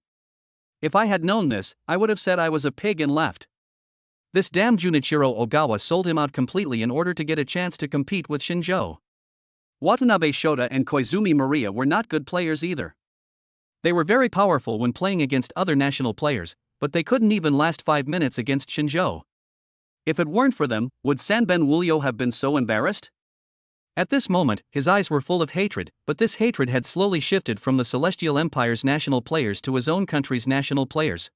B: If I had known this, I would have said I was a pig and left. This damn Junichiro Ogawa sold him out completely in order to get a chance to compete with Shinjo. Watanabe Shota and Koizumi Maria were not good players either. They were very powerful when playing against other national players, but they couldn't even last 5 minutes against Shinjo. If it weren't for them, would Sanben Wulyo have been so embarrassed? At this moment, his eyes were full of hatred, but this hatred had slowly shifted from the Celestial Empire's national players to his own country's national players.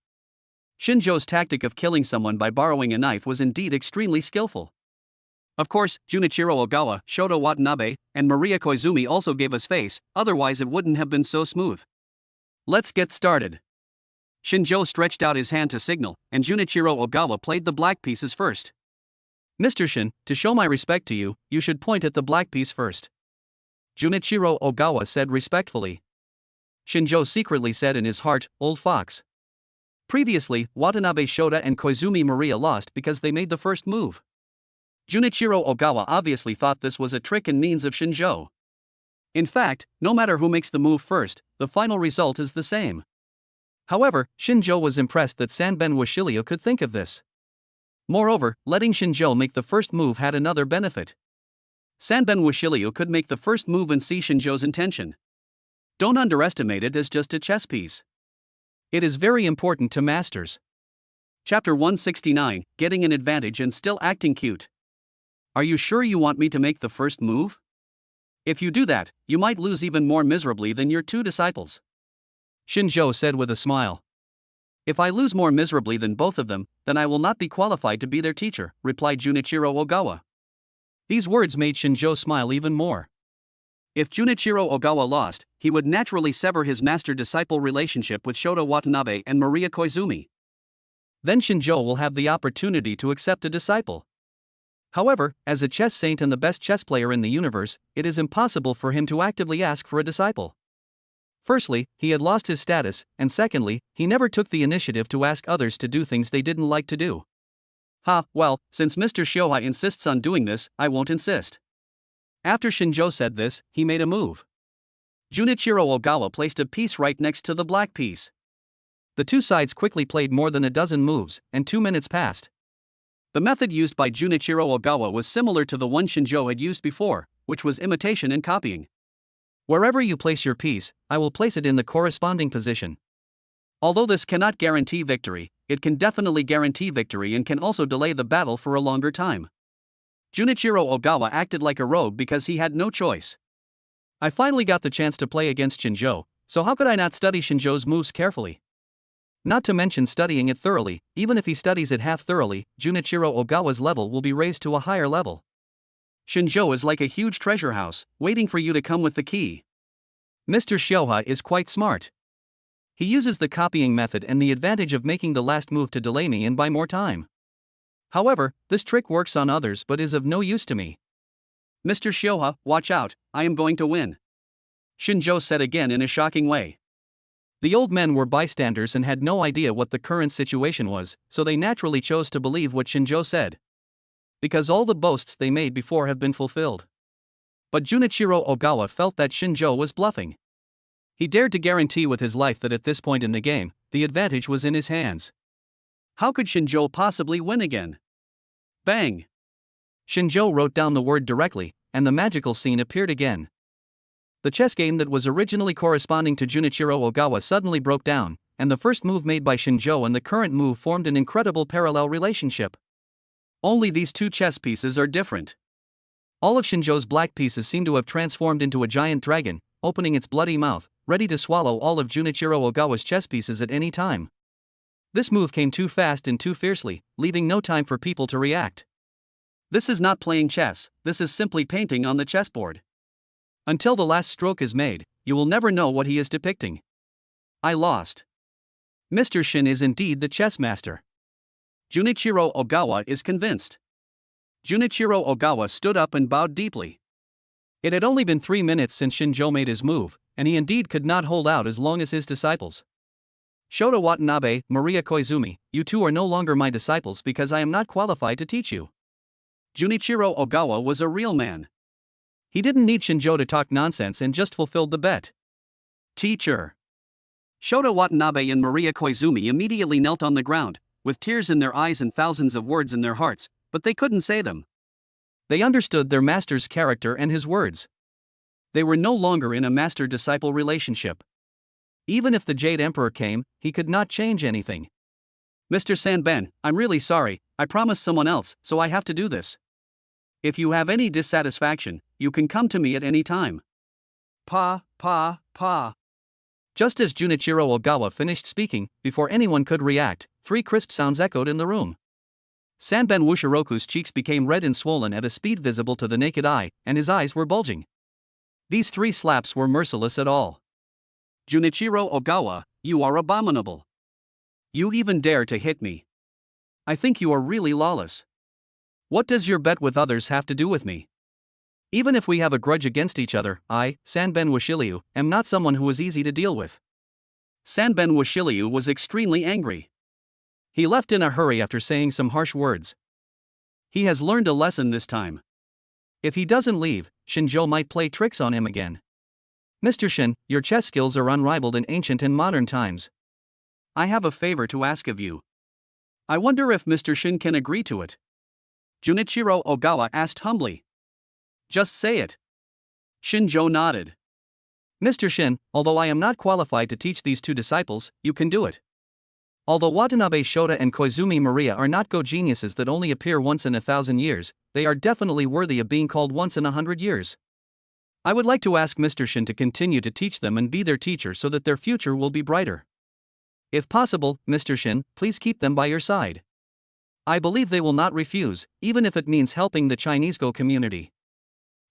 B: Shinjo's tactic of killing someone by borrowing a knife was indeed extremely skillful. Of course, Junichiro Ogawa, Shota Watanabe, and Maria Koizumi also gave us face, otherwise it wouldn't have been so smooth. Let's get started. Shinjo stretched out his hand to signal, and Junichiro Ogawa played the black pieces first. Mr. Shin, to show my respect to you, you should point at the black piece first, Junichiro Ogawa said respectfully. Shinjo secretly said in his heart, old fox. Previously, Watanabe Shota and Koizumi Maria lost because they made the first move. Junichiro Ogawa obviously thought this was a trick and means of Shinjo. In fact, no matter who makes the move first, the final result is the same. However, Shinjo was impressed that Sanben Washiryu could think of this. Moreover, letting Shinjo make the first move had another benefit. Sanben Washiryu could make the first move and see Shinjo's intention. Don't underestimate it as just a chess piece. It is very important to masters. Chapter 169, Getting an Advantage and Still Acting Cute. Are you sure you want me to make the first move? If you do that, you might lose even more miserably than your 2 disciples, Shinjo said with a smile. If I lose more miserably than both of them, then I will not be qualified to be their teacher, replied Junichiro Ogawa. These words made Shinjo smile even more. If Junichiro Ogawa lost, he would naturally sever his master-disciple relationship with Shota Watanabe and Maria Koizumi. Then Shinjo will have the opportunity to accept a disciple. However, as a chess saint and the best chess player in the universe, it is impossible for him to actively ask for a disciple. Firstly, he had lost his status, and secondly, he never took the initiative to ask others to do things they didn't like to do. Well, since Mr. Shohei insists on doing this, I won't insist. After Shinjo said this, he made a move. Junichiro Ogawa placed a piece right next to the black piece. The 2 sides quickly played more than a dozen moves, and 2 minutes passed. The method used by Junichiro Ogawa was similar to the one Shinjo had used before, which was imitation and copying. Wherever you place your piece, I will place it in the corresponding position. Although this cannot guarantee victory, it can definitely guarantee victory and can also delay the battle for a longer time. Junichiro Ogawa acted like a rogue because he had no choice. I finally got the chance to play against Shinjo, so how could I not study Shinjo's moves carefully? Not to mention studying it thoroughly. Even if he studies it half thoroughly, Junichiro Ogawa's level will be raised to a higher level. Shinjo is like a huge treasure house, waiting for you to come with the key. Mr. Shoha is quite smart. He uses the copying method and the advantage of making the last move to delay me and buy more time. However, this trick works on others but is of no use to me. Mr. Shoha, watch out, I am going to win. Shinjo said again in a shocking way. The old men were bystanders and had no idea what the current situation was, so they naturally chose to believe what Shinjo said. Because all the boasts they made before have been fulfilled. But Junichiro Ogawa felt that Shinjo was bluffing. He dared to guarantee with his life that at this point in the game, the advantage was in his hands. How could Shinjo possibly win again? Bang! Shinjo wrote down the word directly, and the magical scene appeared again. The chess game that was originally corresponding to Junichiro Ogawa suddenly broke down, and the first move made by Shinjo and the current move formed an incredible parallel relationship. Only these two chess pieces are different. All of Shinjo's black pieces seem to have transformed into a giant dragon, opening its bloody mouth, ready to swallow all of Junichiro Ogawa's chess pieces at any time. This move came too fast and too fiercely, leaving no time for people to react. This is not playing chess, this is simply painting on the chessboard. Until the last stroke is made, you will never know what he is depicting. I lost. Mr. Shin is indeed the chess master. Junichiro Ogawa is convinced. Junichiro Ogawa stood up and bowed deeply. It had only been 3 minutes since Shinjo made his move, and he indeed could not hold out as long as his disciples. Shota Watanabe, Maria Koizumi, you two are no longer my disciples because I am not qualified to teach you. Junichiro Ogawa was a real man. He didn't need Shinjo to talk nonsense and just fulfilled the bet. Teacher. Shota Watanabe and Maria Koizumi immediately knelt on the ground, with tears in their eyes and thousands of words in their hearts, but they couldn't say them. They understood their master's character and his words. They were no longer in a master-disciple relationship. Even if the Jade Emperor came, he could not change anything. Mr. Sanben, I'm really sorry, I promised someone else, so I have to do this. If you have any dissatisfaction, you can come to me at any time. Pa. Just as Junichiro Ogawa finished speaking, before anyone could react, 3 crisp sounds echoed in the room. Sanben Wushiroku's cheeks became red and swollen at a speed visible to the naked eye, and his eyes were bulging. These 3 slaps were merciless at all. Junichiro Ogawa, you are abominable. You even dare to hit me. I think you are really lawless. What does your bet with others have to do with me? Even if we have a grudge against each other, I, Sanben Washiryu, am not someone who is easy to deal with. Sanben Washiryu was extremely angry. He left in a hurry after saying some harsh words. He has learned a lesson this time. If he doesn't leave, Shinjo might play tricks on him again. Mr. Shin, your chess skills are unrivaled in ancient and modern times. I have a favor to ask of you. I wonder if Mr. Shin can agree to it. Junichiro Ogawa asked humbly. Just say it. Shinjo nodded. Mr. Shin, although I am not qualified to teach these 2 disciples, you can do it. Although Watanabe Shota and Koizumi Maria are not go geniuses that only appear once in 1,000 years, they are definitely worthy of being called once in 100 years. I would like to ask Mr. Shin to continue to teach them and be their teacher so that their future will be brighter. If possible, Mr. Shin, please keep them by your side. I believe they will not refuse, even if it means helping the Chinese Go community.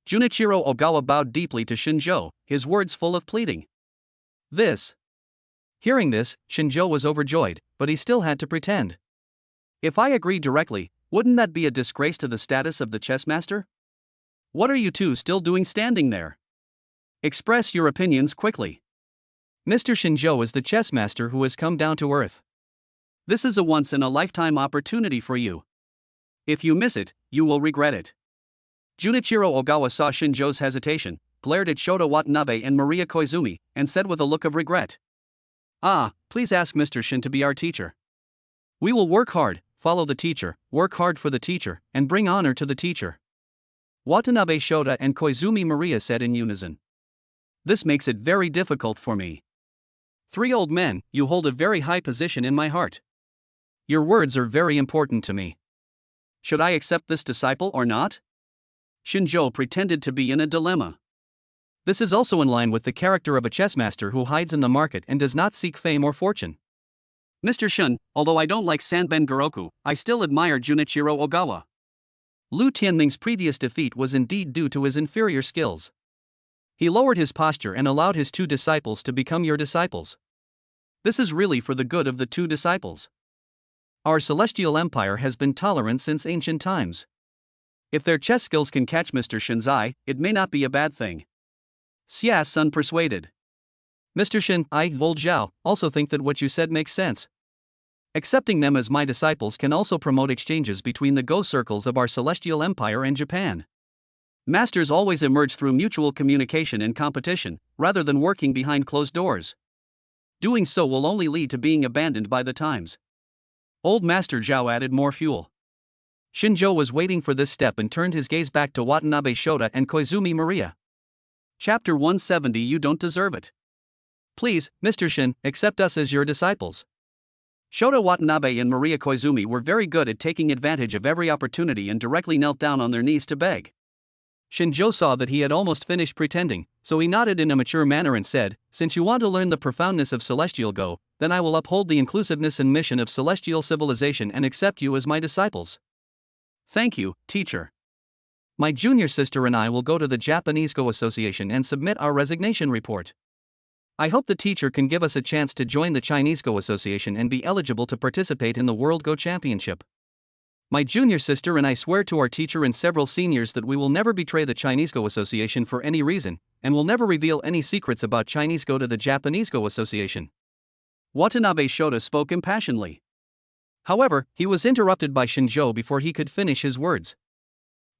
B: Junichiro Ogawa bowed deeply to Shinjo, his words full of pleading. Hearing this, Shinjo was overjoyed, but he still had to pretend. If I agree directly, wouldn't that be a disgrace to the status of the chess master? What are you 2 still doing standing there? Express your opinions quickly. Mr. Shinjo is the chess master who has come down to earth. This is a once-in-a-lifetime opportunity for you. If you miss it, you will regret it. Junichiro Ogawa saw Shinjo's hesitation, glared at Shota Watanabe and Maria Koizumi, and said with a look of regret. Please ask Mr. Shin to be our teacher. We will work hard, follow the teacher, work hard for the teacher, and bring honor to the teacher. Watanabe Shota and Koizumi Maria said in unison. This makes it very difficult for me. 3 old men, you hold a very high position in my heart. Your words are very important to me. Should I accept this disciple or not? Shinjo pretended to be in a dilemma. This is also in line with the character of a chess master who hides in the market and does not seek fame or fortune. Mr. Shun, although I don't like Sanben Garoku, I still admire Junichiro Ogawa. Lu Tianming's previous defeat was indeed due to his inferior skills. He lowered his posture and allowed his two disciples to become your disciples. This is really for the good of the two disciples. Our celestial empire has been tolerant since ancient times. If their chess skills can catch Mr. Shin's eye, it may not be a bad thing. Xia's son persuaded.
A: Mr. Shin, I, Vol Zhao, also think that what you said makes sense. Accepting them as my disciples can also promote exchanges between the Go circles of our celestial empire and Japan. Masters always emerge through mutual communication and competition, rather than working behind closed doors. Doing so will only lead to being abandoned by the times. Old Master Zhao added more fuel. Shinjo was waiting for this step and turned his gaze back to Watanabe Shota and Koizumi Maria. Chapter 170. You don't deserve it. Please, Mr. Shin, accept us as your disciples. Shota Watanabe and Maria Koizumi were very good at taking advantage of every opportunity and directly knelt down on their knees to beg. Shinjo saw that he had almost finished pretending, so he nodded in a mature manner and said, "Since you want to learn the profoundness of Celestial Go, then I will uphold the inclusiveness and mission of celestial civilization and accept you as my disciples." "Thank you, teacher. My junior sister and I will go to the Japanese Go Association and submit our resignation report. I hope the teacher can give us a chance to join the Chinese Go Association and be eligible to participate in the World Go Championship. My junior sister and I swear to our teacher and several seniors that we will never betray the Chinese Go Association for any reason, and will never reveal any secrets about Chinese Go to the Japanese Go Association." Watanabe Shota spoke impassionedly. However, he was interrupted by Shinjo before he could finish his words.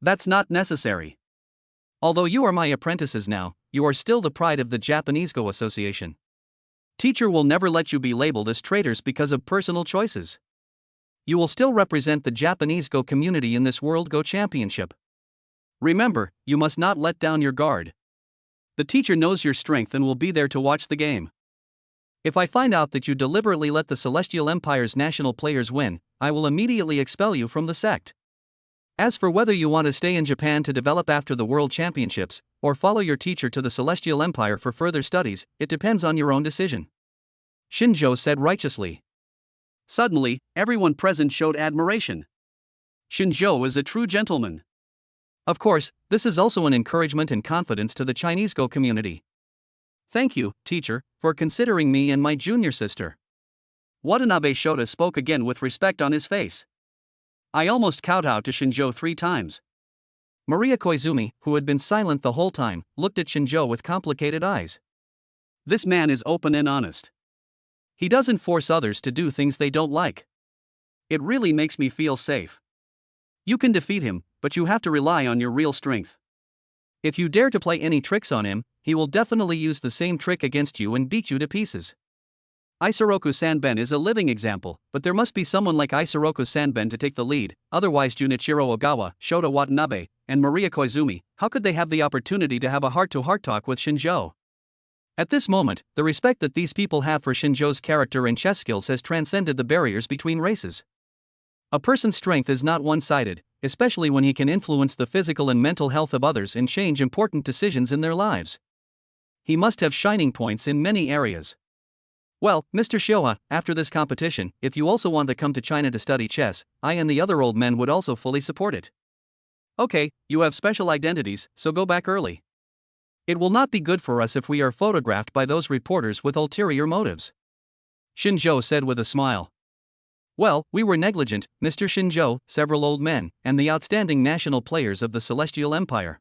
A: "That's not necessary. Although you are my apprentices now, you are still the pride of the Japanese Go Association. Teacher will never let you be labeled as traitors because of personal choices. You will still represent the Japanese Go community in this World Go Championship. Remember, you must not let down your guard. The teacher knows your strength and will be there to watch the game. If I find out that you deliberately let the Celestial Empire's national players win, I will immediately expel you from the sect. As for whether you want to stay in Japan to develop after the World Championships, or follow your teacher to the Celestial Empire for further studies, it depends on your own decision," Shinjo said righteously. Suddenly, everyone present showed admiration. Shinjo is a true gentleman. Of course, this is also an encouragement and confidence to the Chinese Go community. Thank you, teacher, for considering me and my junior sister. Watanabe Shota spoke again with respect on his face. I almost kowtowed to Shinjo 3 times. Maria Koizumi, who had been silent the whole time, looked at Shinjo with complicated eyes. This man is open and honest. He doesn't force others to do things they don't like. It really makes me feel safe. You can defeat him, but you have to rely on your real strength. If you dare to play any tricks on him, he will definitely use the same trick against you and beat you to pieces. Isoroku Sanben is a living example, but there must be someone like Isoroku Sanben to take the lead, otherwise Junichiro Ogawa, Shota Watanabe, and Maria Koizumi, how could they have the opportunity to have a heart-to-heart talk with Shinjo? At this moment, the respect that these people have for Shinjo's character and chess skills has transcended the barriers between races. A person's strength is not one-sided, especially when he can influence the physical and mental health of others and change important decisions in their lives. He must have shining points in many areas. Well, Mr. Showa, after this competition, if you also want to come to China to study chess, I and the other old men would also fully support it. Okay, you have special identities, so go back early. It will not be good for us if we are photographed by those reporters with ulterior motives, Shinjo said with a smile. Well, we were negligent, Mr. Shinjo, several old men, and the outstanding national players of the Celestial Empire.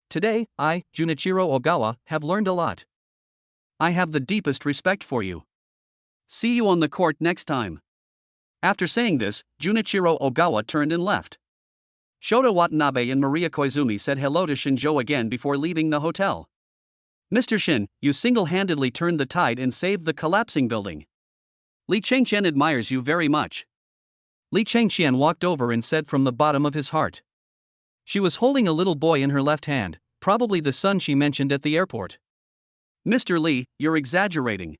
A: Today, I, Junichiro Ogawa, have learned a lot. I have the deepest respect for you. See you on the court next time. After saying this, Junichiro Ogawa turned and left. Shota Watanabe and Maria Koizumi said hello to Shinjo again before leaving the hotel. Mr. Shin, you single-handedly turned the tide and saved the collapsing building. Li Chengqian admires you very much. Li Chengqian walked over and said from the bottom of his heart. She was holding a little boy in her left hand, probably the son she mentioned at the airport. Mr. Li, you're exaggerating.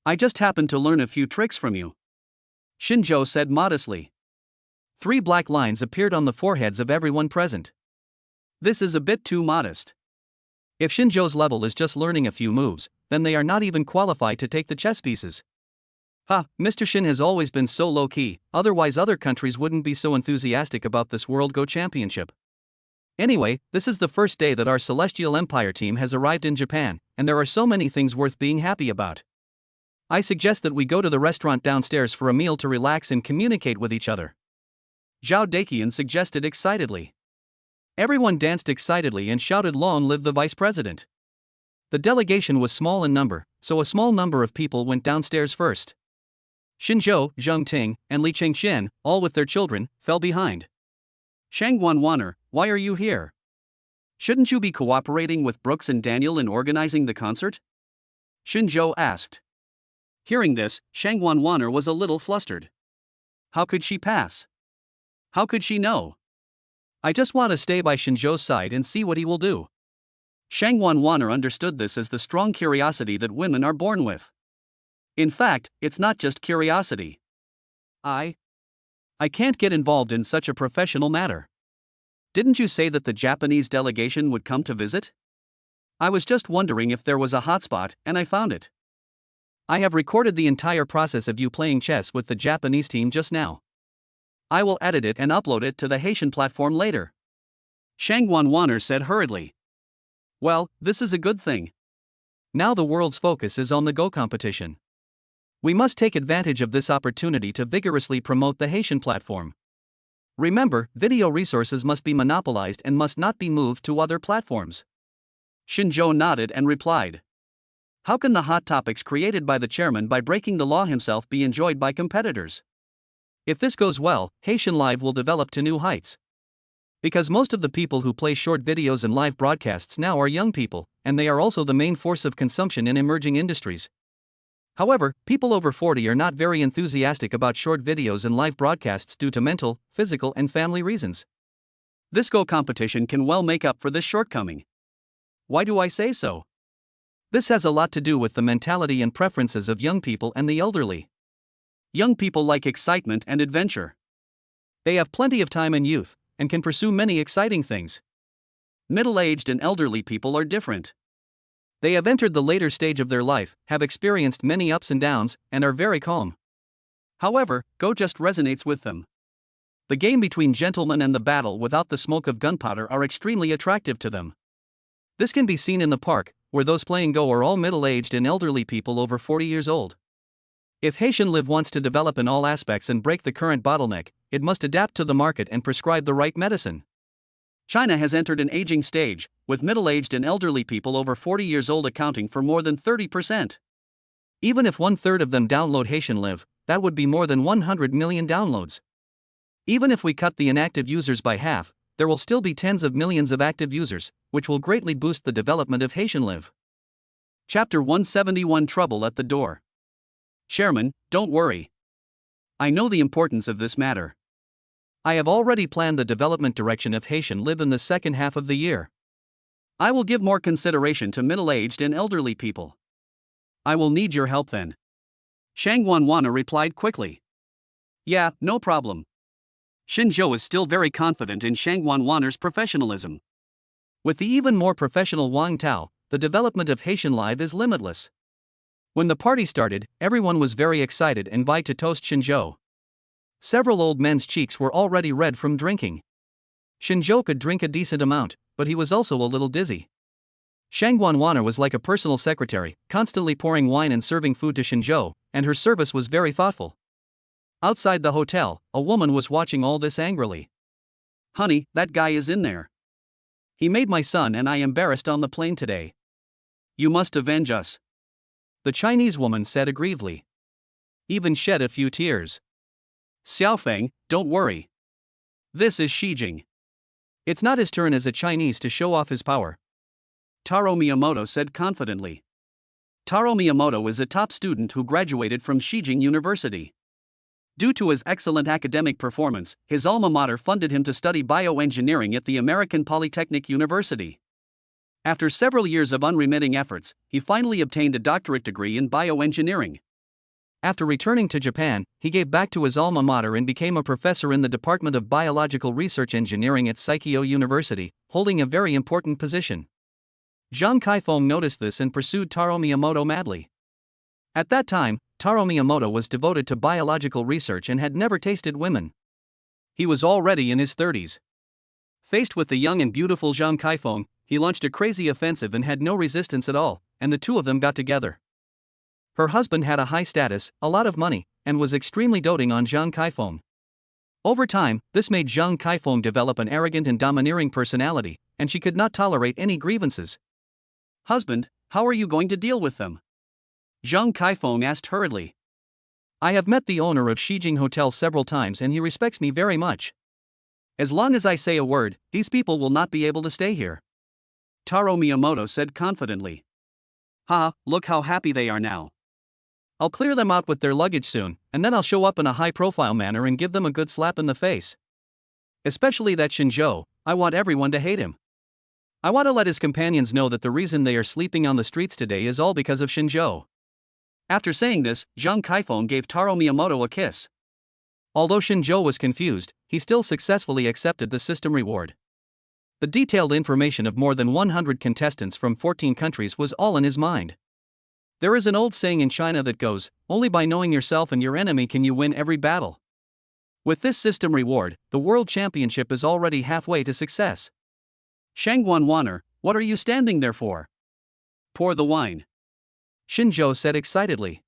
A: I just happened to learn a few tricks from you.
B: Shinjo said modestly. 3 black lines appeared on the foreheads of everyone present. This is a bit too modest. If Shinjo's level is just learning a few moves, then they are not even qualified to take the chess pieces. Mr. Shin has always been so low-key, otherwise other countries wouldn't be so enthusiastic about this World Go Championship. Anyway, this is the first day that our Celestial Empire team has arrived in Japan, and there are so many things worth being happy about. I suggest that we go to the restaurant downstairs for a meal to relax and communicate with each other. Zhao Daqian suggested excitedly. Everyone danced excitedly and shouted "Long live the vice president." The delegation was small in number, so a small number of people went downstairs first. Shinjo, Zheng Ting, and Li Chengxian, all with their children, fell behind. Shang Wanwaner, why are you here? Shouldn't you be cooperating with Brooks and Daniel in organizing the concert? Shinjo asked. Hearing this, Shang Wanwaner was a little flustered. How could she pass? How could she know? I just want to stay by Shinjo's side and see what he will do. Shang Wanwaner understood this as the strong curiosity that women are born with. In fact, it's not just curiosity. I can't get involved in such a professional matter. Didn't you say that the Japanese delegation would come to visit? I was just wondering if there was a hotspot, and I found it. I have recorded the entire process of you playing chess with the Japanese team just now. I will edit it and upload it to the Haitian platform later. Shang Wanwaner said hurriedly. Well, this is a good thing. Now the world's focus is on the Go competition. We must take advantage of this opportunity to vigorously promote the Haitian platform. Remember, video resources must be monopolized and must not be moved to other platforms. Shinjo nodded and replied. How can the hot topics created by the chairman by breaking the law himself be enjoyed by competitors? If this goes well, Haitian Live will develop to new heights. Because most of the people who play short videos and live broadcasts now are young people, and they are also the main force of consumption in emerging industries. However, people over 40 are not very enthusiastic about short videos and live broadcasts due to mental, physical, and family reasons. This Go competition can well make up for this shortcoming. Why do I say so? This has a lot to do with the mentality and preferences of young people and the elderly. Young people like excitement and adventure. They have plenty of time and youth, and can pursue many exciting things. Middle-aged and elderly people are different. They have entered the later stage of their life, have experienced many ups and downs, and are very calm. However, Go just resonates with them. The game between gentlemen and the battle without the smoke of gunpowder are extremely attractive to them. This can be seen in the park, where those playing Go are all middle-aged and elderly people over 40 years old. If Haitian Live wants to develop in all aspects and break the current bottleneck, it must adapt to the market and prescribe the right medicine. China has entered an aging stage, with middle-aged and elderly people over 40 years old accounting for more than 30%. Even if 1/3 of them download Haitian Live, that would be more than 100 million downloads. Even if we cut the inactive users by half, there will still be tens of millions of active users, which will greatly boost the development of Haitian Live. Chapter 171 Trouble at the Door. Chairman, don't worry. I know the importance of this matter. I have already planned the development direction of Haitian Live in the second half of the year. I will give more consideration to middle-aged and elderly people. I will need your help then. Shang Wanwana replied quickly. Yeah, no problem. Shinjo is still very confident in Shang Wanwaner's professionalism. With the even more professional Wang Tao, the development of Haitian Live is limitless. When the party started, everyone was very excited and vied to toast Shinjo. Several old men's cheeks were already red from drinking. Shinjo could drink a decent amount, but he was also a little dizzy. Shang Wanwana was like a personal secretary, constantly pouring wine and serving food to Shinjo, and her service was very thoughtful. Outside the hotel, a woman was watching all this angrily. Honey, that guy is in there. He made my son and I embarrassed on the plane today. You must avenge us. The Chinese woman said aggrievedly. Even shed a few tears. Xiaofeng, don't worry. This is Xi Jing. It's not his turn as a Chinese to show off his power. Taro Miyamoto said confidently. Taro Miyamoto is a top student who graduated from Shijing University. Due to his excellent academic performance, his alma mater funded him to study bioengineering at the American Polytechnic University. After several years of unremitting efforts, he finally obtained a doctorate degree in bioengineering.
A: After returning to Japan, he gave back to his alma mater and became a professor in the Department of Biological Research Engineering at Saikyo University, holding a very important position. Zhang Kaifeng noticed this and pursued Taro Miyamoto madly. At that time, Taro Miyamoto was devoted to biological research and had never tasted women. He was already in his 30s. Faced with the young and beautiful Zhang Kaifeng, he launched a crazy offensive and had no resistance at all, and the two of them got together. Her husband had a high status, a lot of money, and was extremely doting on Zhang Kaifeng. Over time, this made Zhang Kaifeng develop an arrogant and domineering personality, and she could not tolerate any grievances. "Husband, how are you going to deal with them?" Zhang Kaifeng asked hurriedly. "I have met the owner of Shijing Hotel several times and he respects me very much. As long as I say a word, these people will not be able to stay here," Taro Miyamoto said confidently. "Ha, look how happy they are now. I'll clear them out with their luggage soon, and then I'll show up in a high-profile manner and give them a good slap in the face. Especially that Shinjo, I want everyone to hate him. I want to let his companions know that the reason they are sleeping on the streets today is all because of Shinjo." After saying this, Zhang Kaifeng gave Taro Miyamoto a kiss. Although Shinjo was confused, he still successfully accepted the system reward. The detailed information of more than 100 contestants from 14 countries was all in his mind. There is an old saying in China that goes, "Only by knowing yourself and your enemy can you win every battle." With this system reward, the World Championship is already halfway to success. "Shangguan Waner, what are you standing there for? Pour the wine," Shinjo said excitedly.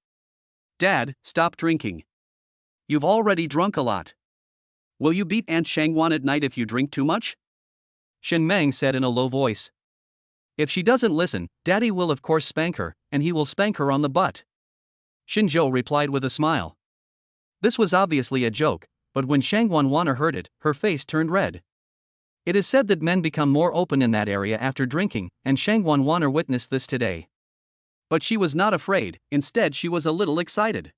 A: "Dad, stop drinking. You've already drunk a lot. Will you beat Aunt Shangguan at night if you drink too much?" Shin Meng said in a low voice. "If she doesn't listen, Daddy will of course spank her, and he will spank her on the butt," Shinjo replied with a smile. This was obviously a joke, but when Shangguan Waner heard it, her face turned red. It is said that men become more open in that area after drinking, and Shangguan Waner witnessed this today. But she was not afraid, instead she was a little excited.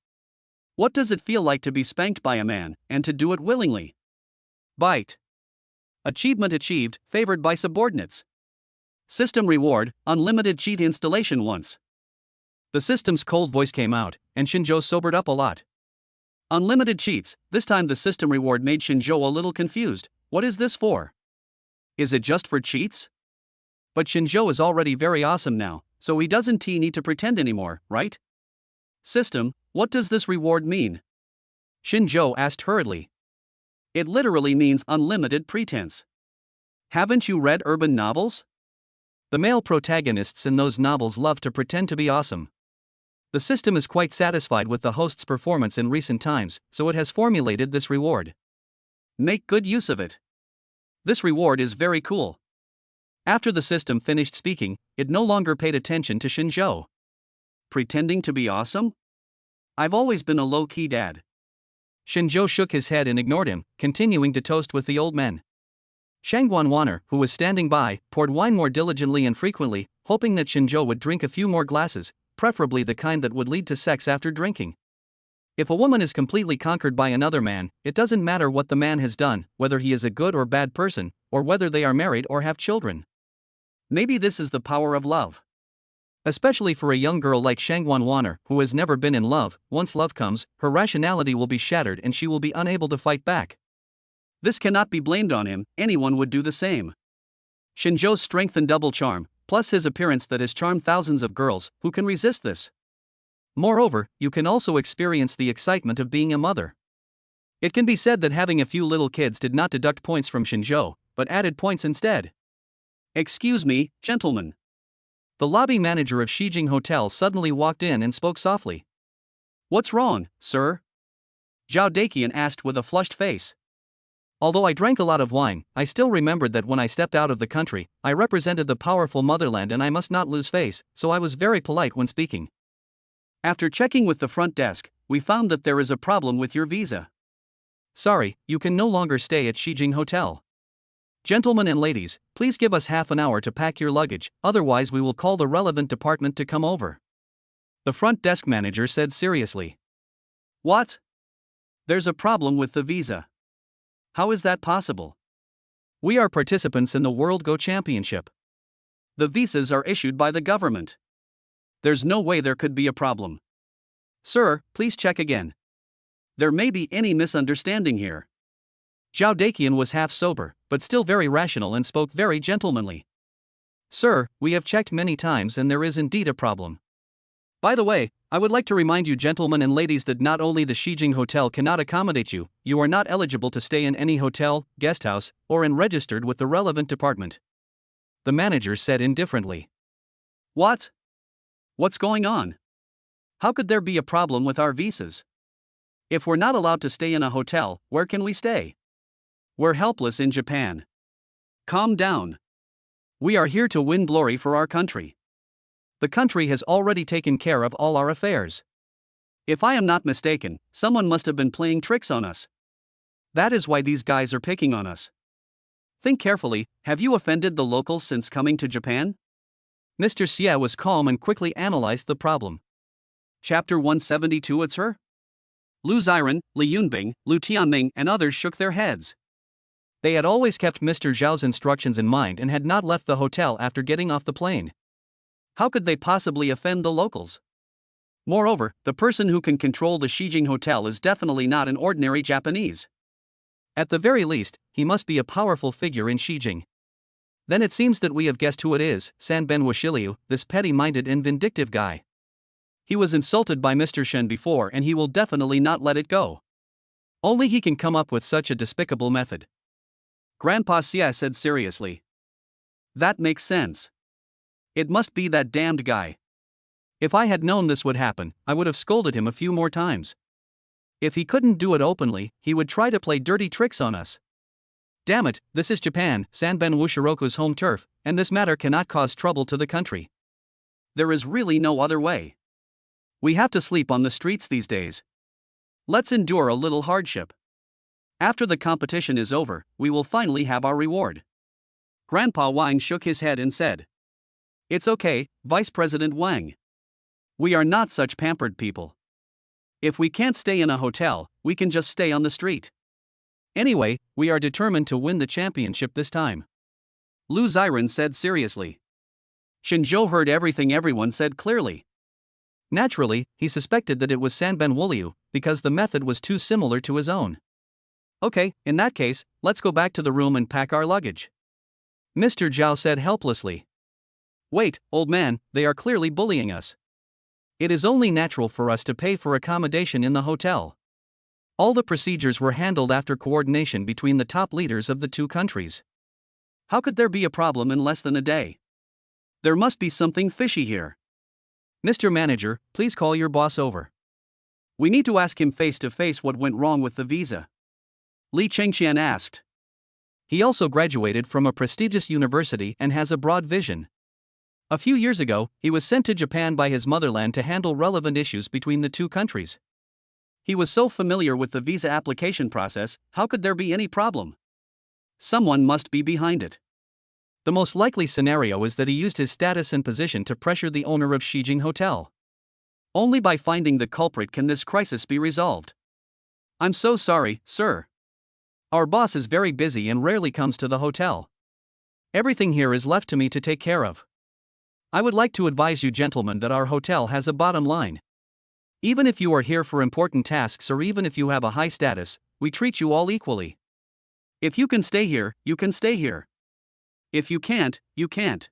A: What does it feel like to be spanked by a man, and to do it willingly? Bite. Achievement achieved, favored by subordinates. System reward, unlimited cheat installation once. The system's cold voice came out, and Shinjo sobered up a lot. Unlimited cheats, this time the system reward made Shinjo a little confused. What is this for? Is it just for cheats? But Shinjo is already very awesome now, so he doesn't need to pretend anymore, right? System, what does this reward mean? Shinjo asked hurriedly. It literally means unlimited pretense. Haven't you read urban novels? The male protagonists in those novels love to pretend to be awesome. The system is quite satisfied with the host's performance in recent times, so it has formulated this reward. Make good use of it. This reward is very cool. After the system finished speaking, it no longer paid attention to Shinjo. Pretending to be awesome? I've always been a low-key dad. Shinjo shook his head and ignored him, continuing to toast with the old men. Shangguan Waner, who was standing by, poured wine more diligently and frequently, hoping that Shinjo would drink a few more glasses, preferably the kind that would lead to sex after drinking. If a woman is completely conquered by another man, it doesn't matter what the man has done, whether he is a good or bad person, or whether they are married or have children. Maybe this is the power of love. Especially for a young girl like Shangguan Waner, who has never been in love. Once love comes, her rationality will be shattered and she will be unable to fight back. This cannot be blamed on him, anyone would do the same. Shinjo's strength and double charm, plus his appearance that has charmed thousands of girls, who can resist this? Moreover, you can also experience the excitement of being a mother. It can be said that having a few little kids did not deduct points from Shinjo, but added points instead. Excuse me, gentlemen. The lobby manager of Shijing Hotel suddenly walked in and spoke softly. What's wrong, sir? Zhao Daqian asked with a flushed face. Although I drank a lot of wine, I still remembered that when I stepped out of the country, I represented the powerful motherland and I must not lose face, so I was very polite when speaking. After checking with the front desk, we found that there is a problem with your visa. Sorry, you can no longer stay at Shijing Hotel. Gentlemen and ladies, please give us half an hour to pack your luggage, otherwise we will call the relevant department to come over. The front desk manager said seriously. What? There's a problem with the visa. How is that possible? We are participants in the World Go Championship. The visas are issued by the government. There's no way there could be a problem.
B: Sir, please check again. There may be any misunderstanding here. Zhao Daqian was half sober, but still very rational and spoke very gentlemanly. Sir, we have checked many times and there is indeed a problem. By the way, I would like to remind you gentlemen and ladies that not only the Shijing Hotel cannot accommodate you, you are not eligible to stay in any hotel, guest house, or registered with the relevant department. The manager said indifferently. What? What's going on? How could there be a problem with our visas? If we're not allowed to stay in a hotel, where can we stay? We're helpless in Japan. Calm down. We are here to win glory for our country. The country has already taken care of all our affairs. If I am not mistaken, someone must have been playing tricks on us. That is why these guys are picking on us. Think carefully, have you offended the locals since coming to Japan? Mr. Xie was calm and quickly analyzed the problem. Chapter 172. It's her? Lu Ziren, Li Yunbing, Lu Tianming, and others shook their heads. They had always kept Mr. Zhao's instructions in mind and had not left the hotel after getting off the plane. How could they possibly offend the locals? Moreover, the person who can control the Shijing Hotel is definitely not an ordinary Japanese. At the very least, he must be a powerful figure in Shijing. Then it seems that we have guessed who it is, Sanben Washiliu, this petty-minded and vindictive guy. He was insulted by Mr. Shen before and he will definitely not let it go. Only he can come up with such a despicable method. Grandpa Xie said seriously. That makes sense. It must be that damned guy. If I had known this would happen, I would have scolded him a few more times. If he couldn't do it openly, he would try to play dirty tricks on us. Damn it, this is Japan, Sanben Wushiroku's home turf, and this matter cannot cause trouble to the country. There is really no other way. We have to sleep on the streets these days. Let's endure a little hardship. After the competition is over, we will finally have our reward. Grandpa Wang shook his head and said. It's okay, Vice President Wang. We are not such pampered people. If we can't stay in a hotel, we can just stay on the street. Anyway, we are determined to win the championship this time. Lu Ziren said seriously. Shinzhou heard everything everyone said clearly. Naturally, he suspected that it was Sanben Wuliu, because the method was too similar to his own. Okay, in that case, let's go back to the room and pack our luggage. Mr. Zhao said helplessly. Wait, old man, they are clearly bullying us. It is only natural for us to pay for accommodation in the hotel. All the procedures were handled after coordination between the top leaders of the two countries. How could there be a problem in less than a day? There must be something fishy here. Mr. Manager, please call your boss over. We need to ask him face to face what went wrong with the visa. Li Chengqian asked. He also graduated from a prestigious university and has a broad vision. A few years ago, he was sent to Japan by his motherland to handle relevant issues between the two countries. He was so familiar with the visa application process, how could there be any problem? Someone must be behind it. The most likely scenario is that he used his status and position to pressure the owner of Shijing Hotel. Only by finding the culprit can this crisis be resolved. I'm so sorry, sir. Our boss is very busy and rarely comes to the hotel. Everything here is left to me to take care of. I would like to advise you gentlemen that our hotel has a bottom line. Even if you are here for important tasks or even if you have a high status, we treat you all equally. If you can stay here, you can stay here. If you can't, you can't.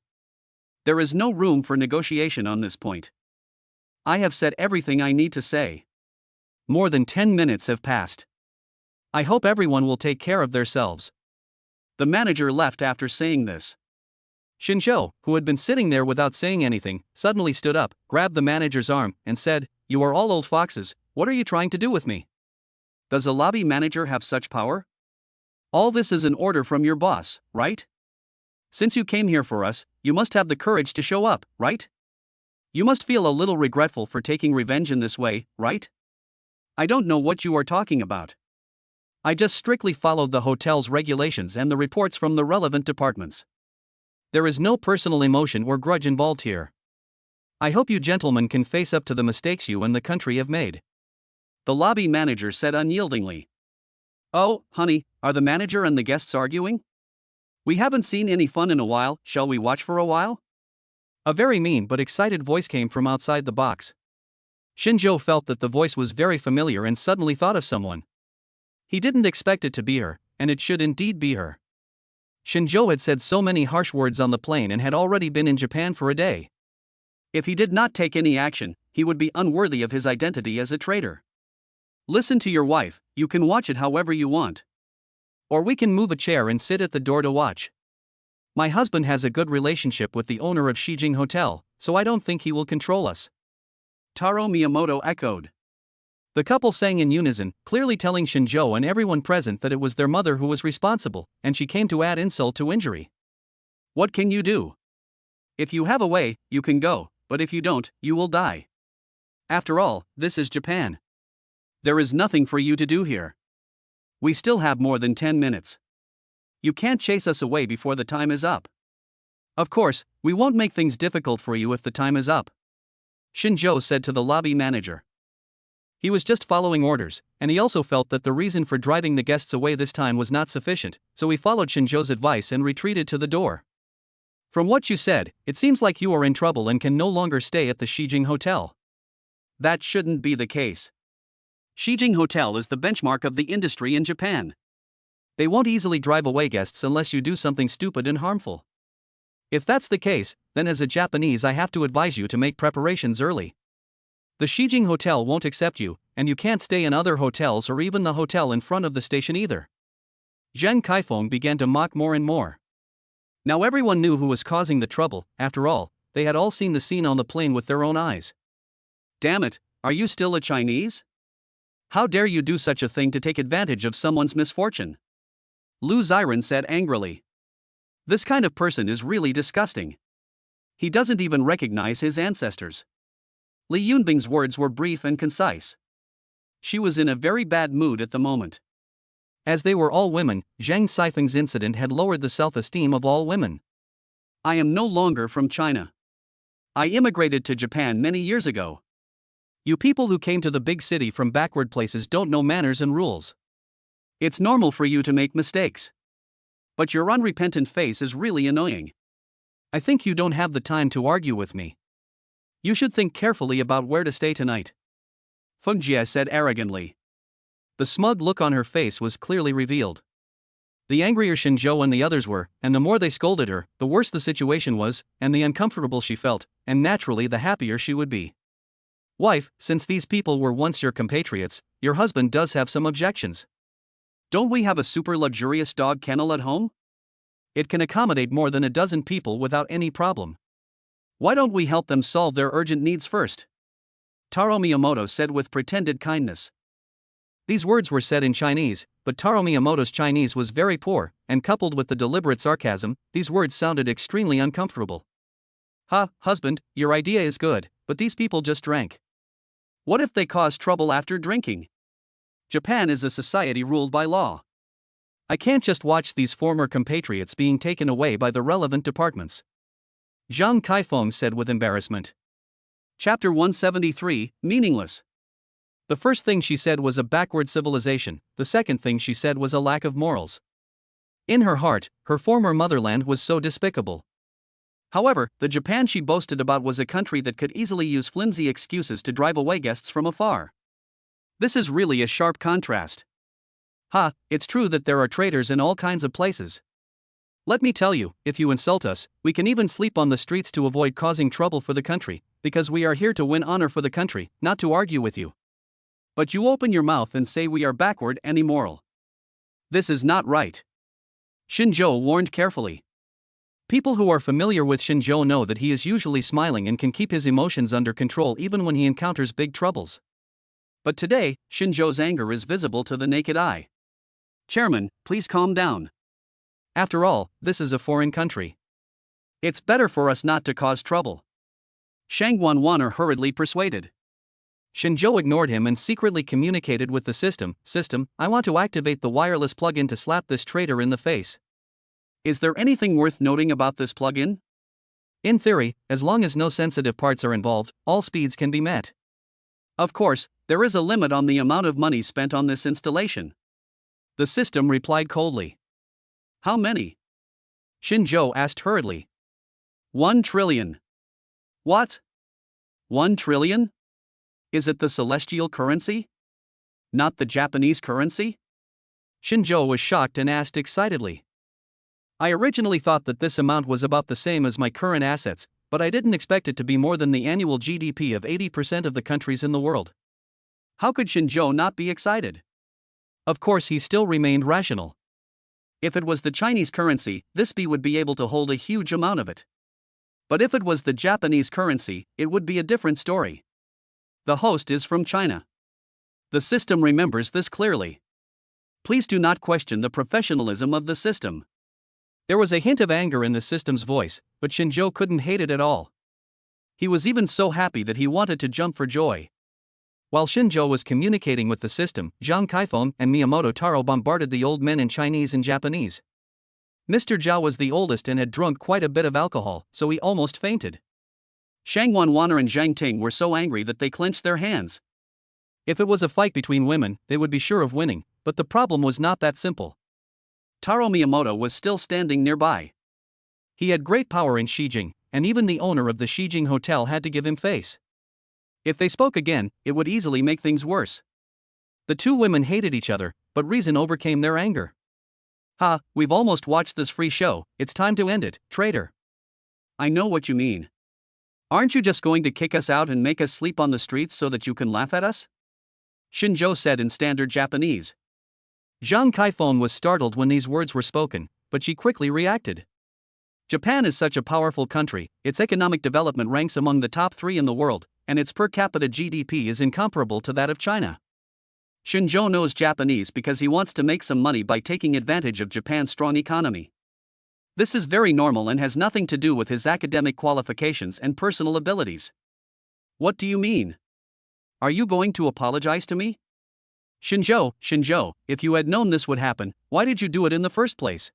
B: There is no room for negotiation on this point. I have said everything I need to say. More than 10 minutes have passed. I hope everyone will take care of themselves. The manager left after saying this. Shinzhou, who had been sitting there without saying anything, suddenly stood up, grabbed the manager's arm, and said, You are all old foxes, what are you trying to do with me? Does a lobby manager have such power? All this is an order from your boss, right? Since you came here for us, you must have the courage to show up, right? You must feel a little regretful for taking revenge in this way, right? I don't know what you are talking about. I just strictly followed the hotel's regulations and the reports from the relevant departments. There is no personal emotion or grudge involved here. I hope you gentlemen can face up to the mistakes you and the country have made. The lobby manager said unyieldingly. Oh, honey, are the manager and the guests arguing? We haven't seen any fun in a while, shall we watch for a while? A very mean but excited voice came from outside the box.
A: Shinjo felt that the voice was very familiar and suddenly thought of someone. He didn't expect it to be her, and it should indeed be her. Shinjo had said so many harsh words on the plane and had already been in Japan for a day. If he did not take any action, he would be unworthy of his identity as a traitor. Listen to your wife, you can watch it however you want. Or we can move a chair and sit at the door to watch. My husband has a good relationship with the owner of Shijing Hotel, so I don't think he will control us. Taro Miyamoto echoed. The couple sang in unison, clearly telling Shinjo and everyone present that it was their mother who was responsible, and she came to add insult to injury. What can you do? If you have a way, you can go, but if you don't, you will die. After all, this is Japan. There is nothing for you to do here. We still have more than 10 minutes. You can't chase us away before the time is up. Of course, we won't make things difficult for you if the time is up, Shinjo said to the lobby manager. He was just following orders, and he also felt that the reason for driving the guests away this time was not sufficient, so he followed Shinjo's advice and retreated to the door. From what you said, it seems like you are in trouble and can no longer stay at the Shijing Hotel. That shouldn't be the case. Shijing Hotel is the benchmark of the industry in Japan. They won't easily drive away guests unless you do something stupid and harmful. If that's the case, then as a Japanese I have to advise you to make preparations early. The Shijing Hotel won't accept you, and you can't stay in other hotels or even the hotel in front of the station either. Zhang Kaifeng began to mock more and more. Now everyone knew who was causing the trouble. After all, they had all seen the scene on the plane with their own eyes. Damn it, are you still a Chinese? How dare you do such a thing to take advantage of someone's misfortune? Lu Xiren said angrily. This kind of person is really disgusting. He doesn't even recognize his ancestors. Li Yunbing's words were brief and concise. She was in a very bad mood at the moment. As they were all women, Zhang Kaifeng's incident had lowered the self-esteem of all women. I am no longer from China. I immigrated to Japan many years ago. You people who came to the big city from backward places don't know manners and rules. It's normal for you to make mistakes. But your unrepentant face is really annoying. I think you don't have the time to argue with me. You should think carefully about where to stay tonight, Feng Jie said arrogantly. The smug look on her face was clearly revealed. The angrier Shinjo and the others were, and the more they scolded her, the worse the situation was, and the uncomfortable she felt, and naturally the happier she would be. Wife, since these people were once your compatriots, your husband does have some objections. Don't we have a super luxurious dog kennel at home? It can accommodate more than a dozen people without any problem. Why don't we help them solve their urgent needs first? Taro Miyamoto said with pretended kindness. These words were said in Chinese, but Taro Miyamoto's Chinese was very poor, and coupled with the deliberate sarcasm, these words sounded extremely uncomfortable. Husband, your idea is good, but these people just drank. What if they cause trouble after drinking? Japan is a society ruled by law. I can't just watch these former compatriots being taken away by the relevant departments, Zhang Kaifeng said with embarrassment. Chapter 173, Meaningless. The first thing she said was a backward civilization, the second thing she said was a lack of morals. In her heart, her former motherland was so despicable. However, the Japan she boasted about was a country that could easily use flimsy excuses to drive away guests from afar. This is really a sharp contrast. It's true that there are traitors in all kinds of places. Let me tell you, if you insult us, we can even sleep on the streets to avoid causing trouble for the country, because we are here to win honor for the country, not to argue with you. But you open your mouth and say we are backward and immoral. This is not right. Shinjo warned carefully. People who are familiar with Shinjo know that he is usually smiling and can keep his emotions under control even when he encounters big troubles. But today, Shinjo's anger is visible to the naked eye. Chairman, please calm down. After all, this is a foreign country. It's better for us not to cause trouble, Shang Wanwaner hurriedly persuaded. Shinjo ignored him and secretly communicated with the system. System, I want to activate the wireless plug-in to slap this traitor in the face. Is there anything worth noting about this plug-in? In theory, as long as no sensitive parts are involved, all speeds can be met. Of course, there is a limit on the amount of money spent on this installation, the system replied coldly. How many? Shinjo asked hurriedly. 1 trillion. What? 1 trillion?
B: Is it the celestial currency? Not the Japanese currency?
A: Shinjo was shocked and asked excitedly. I originally thought that this amount was about the same as my current assets, but I didn't expect it to be more than the annual GDP of 80% of the countries in the world.
B: How could Shinjo not be excited?
A: Of course, he still remained rational.
B: If it was the Chinese currency, this bee would be able to hold a huge amount of it. But if it was the Japanese currency, it would be a different story. The host is from China. The system remembers this clearly. Please do not question the professionalism of the system.
A: There was a hint of anger in the system's voice, but Shinjo couldn't hate it at all. He was even so happy that he wanted to jump for joy. While Shinjo was communicating with the system, Zhang Kaifeng and Miyamoto Taro bombarded the old men in Chinese and Japanese. Mr. Zhao was the oldest and had drunk quite a bit of alcohol, so he almost fainted.
B: Shang Wanwaner and Zhang Ting were so angry that they clenched their hands.
A: If it was a fight between women, they would be sure of winning, but the problem was not that simple.
B: Taro Miyamoto was still standing nearby.
A: He had great power in Shijing, and even the owner of the Shijing Hotel had to give him face. If they spoke again, it would easily make things worse. The two women hated each other, but reason overcame their anger.
B: Ha, we've almost watched this free show, it's time to end it, traitor. I know what you mean. Aren't you just going to kick us out and make us sleep on the streets so that you can laugh at us? Shinjo said in standard Japanese.
A: Zhang Kaifeng was startled when these words were spoken, but she quickly reacted.
B: Japan is such a powerful country, its economic development ranks among the top 3 in the world, and its per capita GDP is incomparable to that of China. Shinjo knows Japanese because he wants to make some money by taking advantage of Japan's strong economy. This is very normal and has nothing to do with his academic qualifications and personal abilities. What do you mean? Are you going to apologize to me?
A: Shinjo, if you had known this would happen, why did you do it in the first place?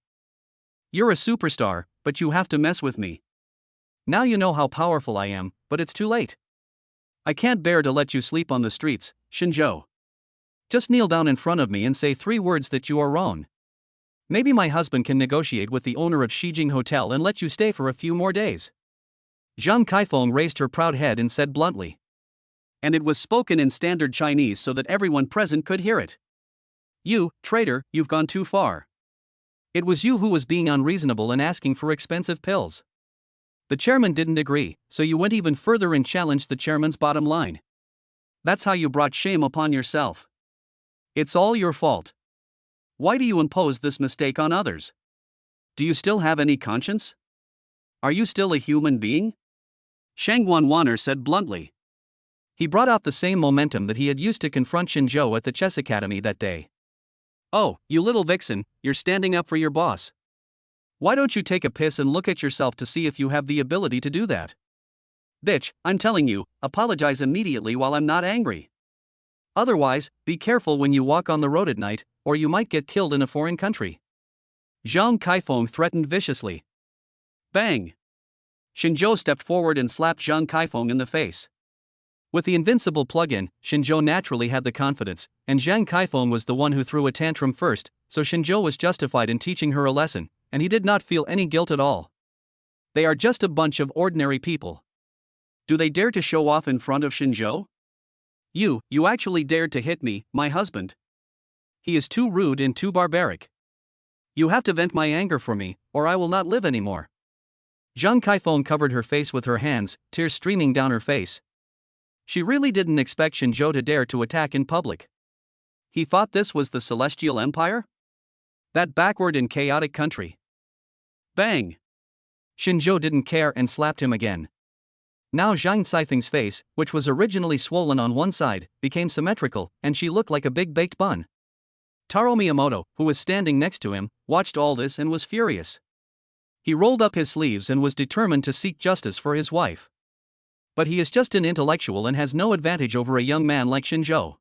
B: You're a superstar, but you have to mess with me.
A: Now you know how powerful I am, but it's too late.
B: I can't bear to let you sleep on the streets, Shinjo.
A: Just kneel down in front of me and say 3 words that you are wrong. Maybe my husband can negotiate with the owner of Shijing Hotel and let you stay for a few more days.
B: Zhang Kaifeng raised her proud head and said bluntly. And it was spoken in standard Chinese so that everyone present could hear it. You, traitor, you've gone too far.
A: It was you who was being unreasonable and asking for expensive pills. The chairman didn't agree, so you went even further and challenged the chairman's bottom line.
B: That's how you brought shame upon yourself. It's all your fault. Why do you impose this mistake on others? Do you still have any conscience? Are you still a human being? Shang Wanwaner said bluntly.
A: He brought out the same momentum that he had used to confront Shinjo at the chess academy that day.
B: Oh, you little vixen, you're standing up for your boss. Why don't you take a piss and look at yourself to see if you have the ability to do that? Bitch, I'm telling you, apologize immediately while I'm not angry. Otherwise, be careful when you walk on the road at night, or you might get killed in a foreign country.
A: Zhang Kaifeng threatened viciously.
B: Bang! Shinjo stepped forward and slapped Zhang Kaifeng in the face.
A: With the invincible plug-in, Shinjo naturally had the confidence, and Zhang Kaifeng was the one who threw a tantrum first, so Shinjo was justified in teaching her a lesson, and he did not feel any guilt at all. They are just a bunch of ordinary people.
B: Do they dare to show off in front of Shinjo? You actually dared to hit me, my husband.
A: He is too rude and too barbaric. You have to vent my anger for me, or I will not live anymore. Zhang Kaifeng covered her face with her hands, tears streaming down her face. She really didn't expect Shinjo to dare to attack in public.
B: He thought this was the Celestial Empire? That backward and chaotic country. Bang!
A: Shinjo didn't care and slapped him again. Now Zhang Kaifeng's face, which was originally swollen on one side, became symmetrical, and she looked like a big baked bun. Taro Miyamoto, who was standing next to him, watched all this and was furious. He rolled up his sleeves and was determined to seek justice for his wife. But he is just an intellectual and has no advantage over a young man like Shinjo.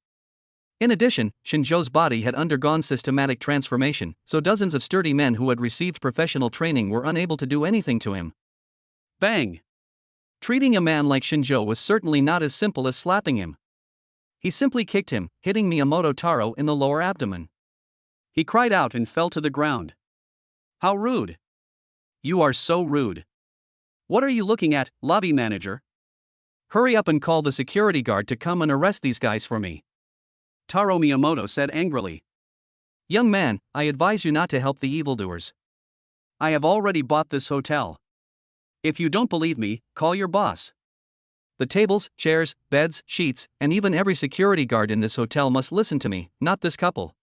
A: In addition, Shinjo's body had undergone systematic transformation, so dozens of sturdy men who had received professional training were unable to do anything to him.
B: Bang!
A: Treating a man like Shinjo was certainly not as simple as slapping him. He simply kicked him, hitting Miyamoto Taro in the lower abdomen.
B: He cried out and fell to the ground. How rude! You are so rude. What are you looking at, lobby manager?
A: Hurry up and call the security guard to come and arrest these guys for me,
B: Taro Miyamoto said angrily.
A: young man, I advise you not to help the evildoers.
B: I have already bought this hotel. If you don't believe me, call your boss.
A: The tables, chairs, beds, sheets, and even every security guard in this hotel must listen to me, not this couple,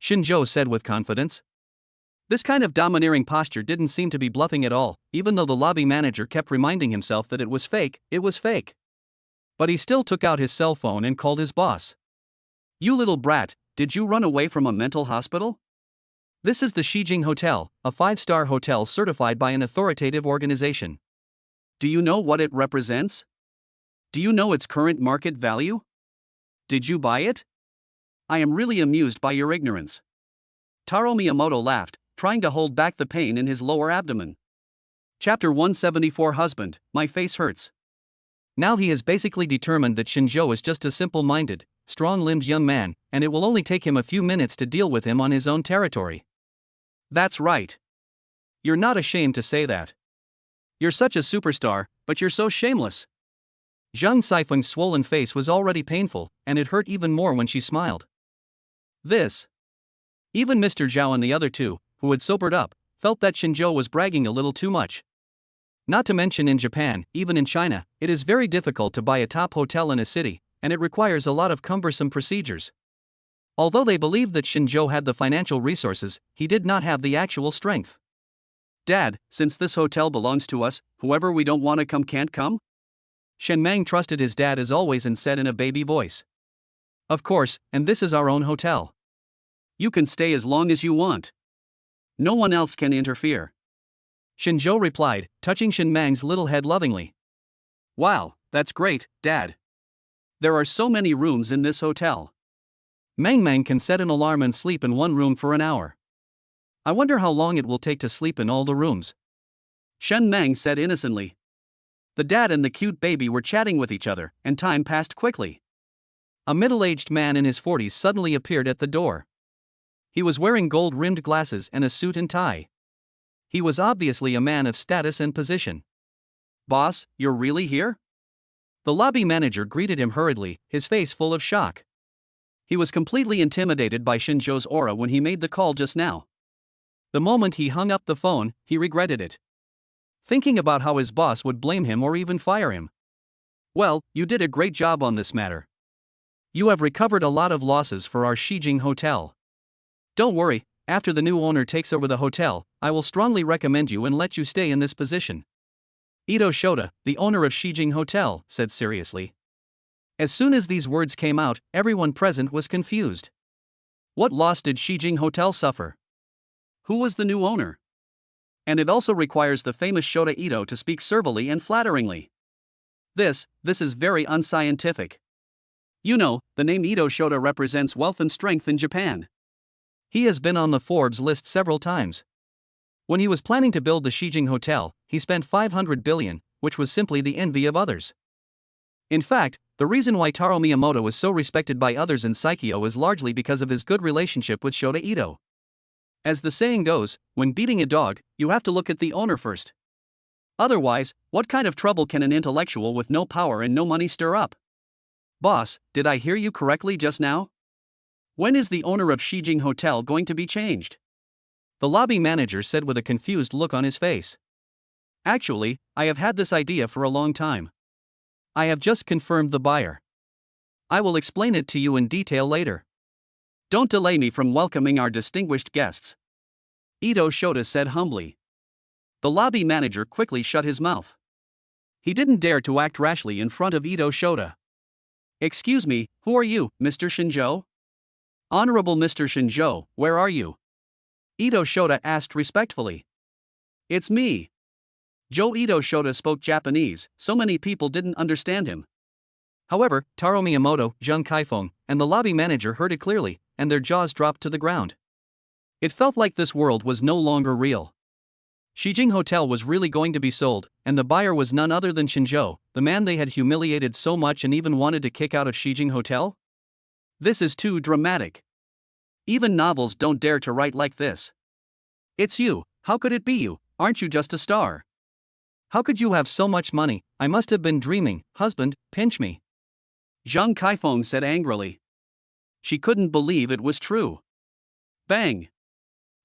A: Shinjo said with confidence. This kind of domineering posture didn't seem to be bluffing at all, even though the lobby manager kept reminding himself that it was fake. But he still took out his cell phone and called his boss.
B: You little brat, did you run away from a mental hospital?
A: This is the Shijing Hotel, a 5-star hotel certified by an authoritative organization.
B: Do you know what it represents? Do you know its current market value? Did you buy it? I am really amused by your ignorance. Taro Miyamoto laughed, trying to hold back the pain in his lower abdomen. Chapter 174 Husband, My Face Hurts.
A: Now he has basically determined that Shinjo is just a simple-minded, strong-limbed young man, and it will only take him a few minutes to deal with him on his own territory.
B: That's right.
A: You're not ashamed to say that.
B: You're such a superstar, but you're so shameless.
A: Zhang Saifeng's swollen face was already painful, and it hurt even more when she smiled. Even Mr. Zhao and the other two, who had sobered up, felt that Shinjo was bragging a little too much. Not to mention in Japan, even in China, it is very difficult to buy a top hotel in a city, and it requires a lot of cumbersome procedures. Although they believed that Shinjo had the financial resources, he did not have the actual strength.
B: Dad, since this hotel belongs to us, whoever we don't want to come can't come?
A: Shen Mang trusted his dad as always and said in a baby voice. Of course, and this is our own hotel.
B: You can stay as long as you want. No one else can interfere.
A: Shinjo replied, touching Shen Mang's little head lovingly.
B: Wow, that's great, Dad. There are so many rooms in this hotel.
A: Mang can set an alarm and sleep in one room for an hour. I wonder how long it will take to sleep in all the rooms,
B: Shen Mang said innocently. The dad and the cute baby were chatting with each other, and time passed quickly.
A: A middle-aged man in his 40s suddenly appeared at the door. He was wearing gold-rimmed glasses and a suit and tie. He was obviously a man of status and position.
B: Boss, you're really here?
A: The lobby manager greeted him hurriedly, his face full of shock.
B: He was completely intimidated by Shinjo's aura when he made the call just now.
A: The moment he hung up the phone, he regretted it, thinking about how his boss would blame him or even fire him. Well, you did a great job on this matter. You have recovered a lot of losses for our Shijing Hotel. Don't worry, after the new owner takes over the hotel, I will strongly recommend you and let you stay in this position, Ito Shota, the owner of Shijing Hotel, said seriously. As soon as these words came out, everyone present was confused. What loss did Shijing Hotel suffer?
B: Who was the new owner? And it also requires the famous Shota Ito to speak servilely and flatteringly. This is very unscientific. You know, the name Ito Shota represents wealth and strength in Japan.
A: He has been on the Forbes list several times. When he was planning to build the Shijing Hotel, he spent 500 billion, which was simply the envy of others. In fact, the reason why Taro Miyamoto is so respected by others in Saikyo is largely because of his good relationship with Shota Ito. As the saying goes, when beating a dog, you have to look at the owner first. Otherwise, what kind of trouble can an intellectual with no power and no money stir up?
B: Boss, did I hear you correctly just now? When is the owner of Shijing Hotel going to be changed?
A: The lobby manager said with a confused look on his face. Actually, I have had this idea for a long time. I have just confirmed the buyer. I will explain it to you in detail later.
B: Don't delay me from welcoming our distinguished guests, Ito Shota said humbly. The lobby manager quickly shut his mouth. He didn't dare to act rashly in front of Ito Shota. Excuse me, who are you, Mr. Shinjo? Honorable Mr. Shinjo, where are you? Ito Shota asked respectfully. It's me. Ito Shota spoke Japanese, so many people didn't understand him.
A: However, Taro Miyamoto, Zhang Kaifeng, and the lobby manager heard it clearly, and their jaws dropped to the ground. It felt like this world was no longer real. Shijing Hotel was really going to be sold, and the buyer was none other than Shinjo, the man they had humiliated so much and even wanted to kick out of Shijing Hotel? This is too dramatic. Even novels don't dare to write like this. It's you, how could it be you, aren't you just a star? How could you have so much money? I must have been dreaming. Husband, pinch me.
B: Zhang Kaifeng said angrily. She couldn't believe it was true. Bang!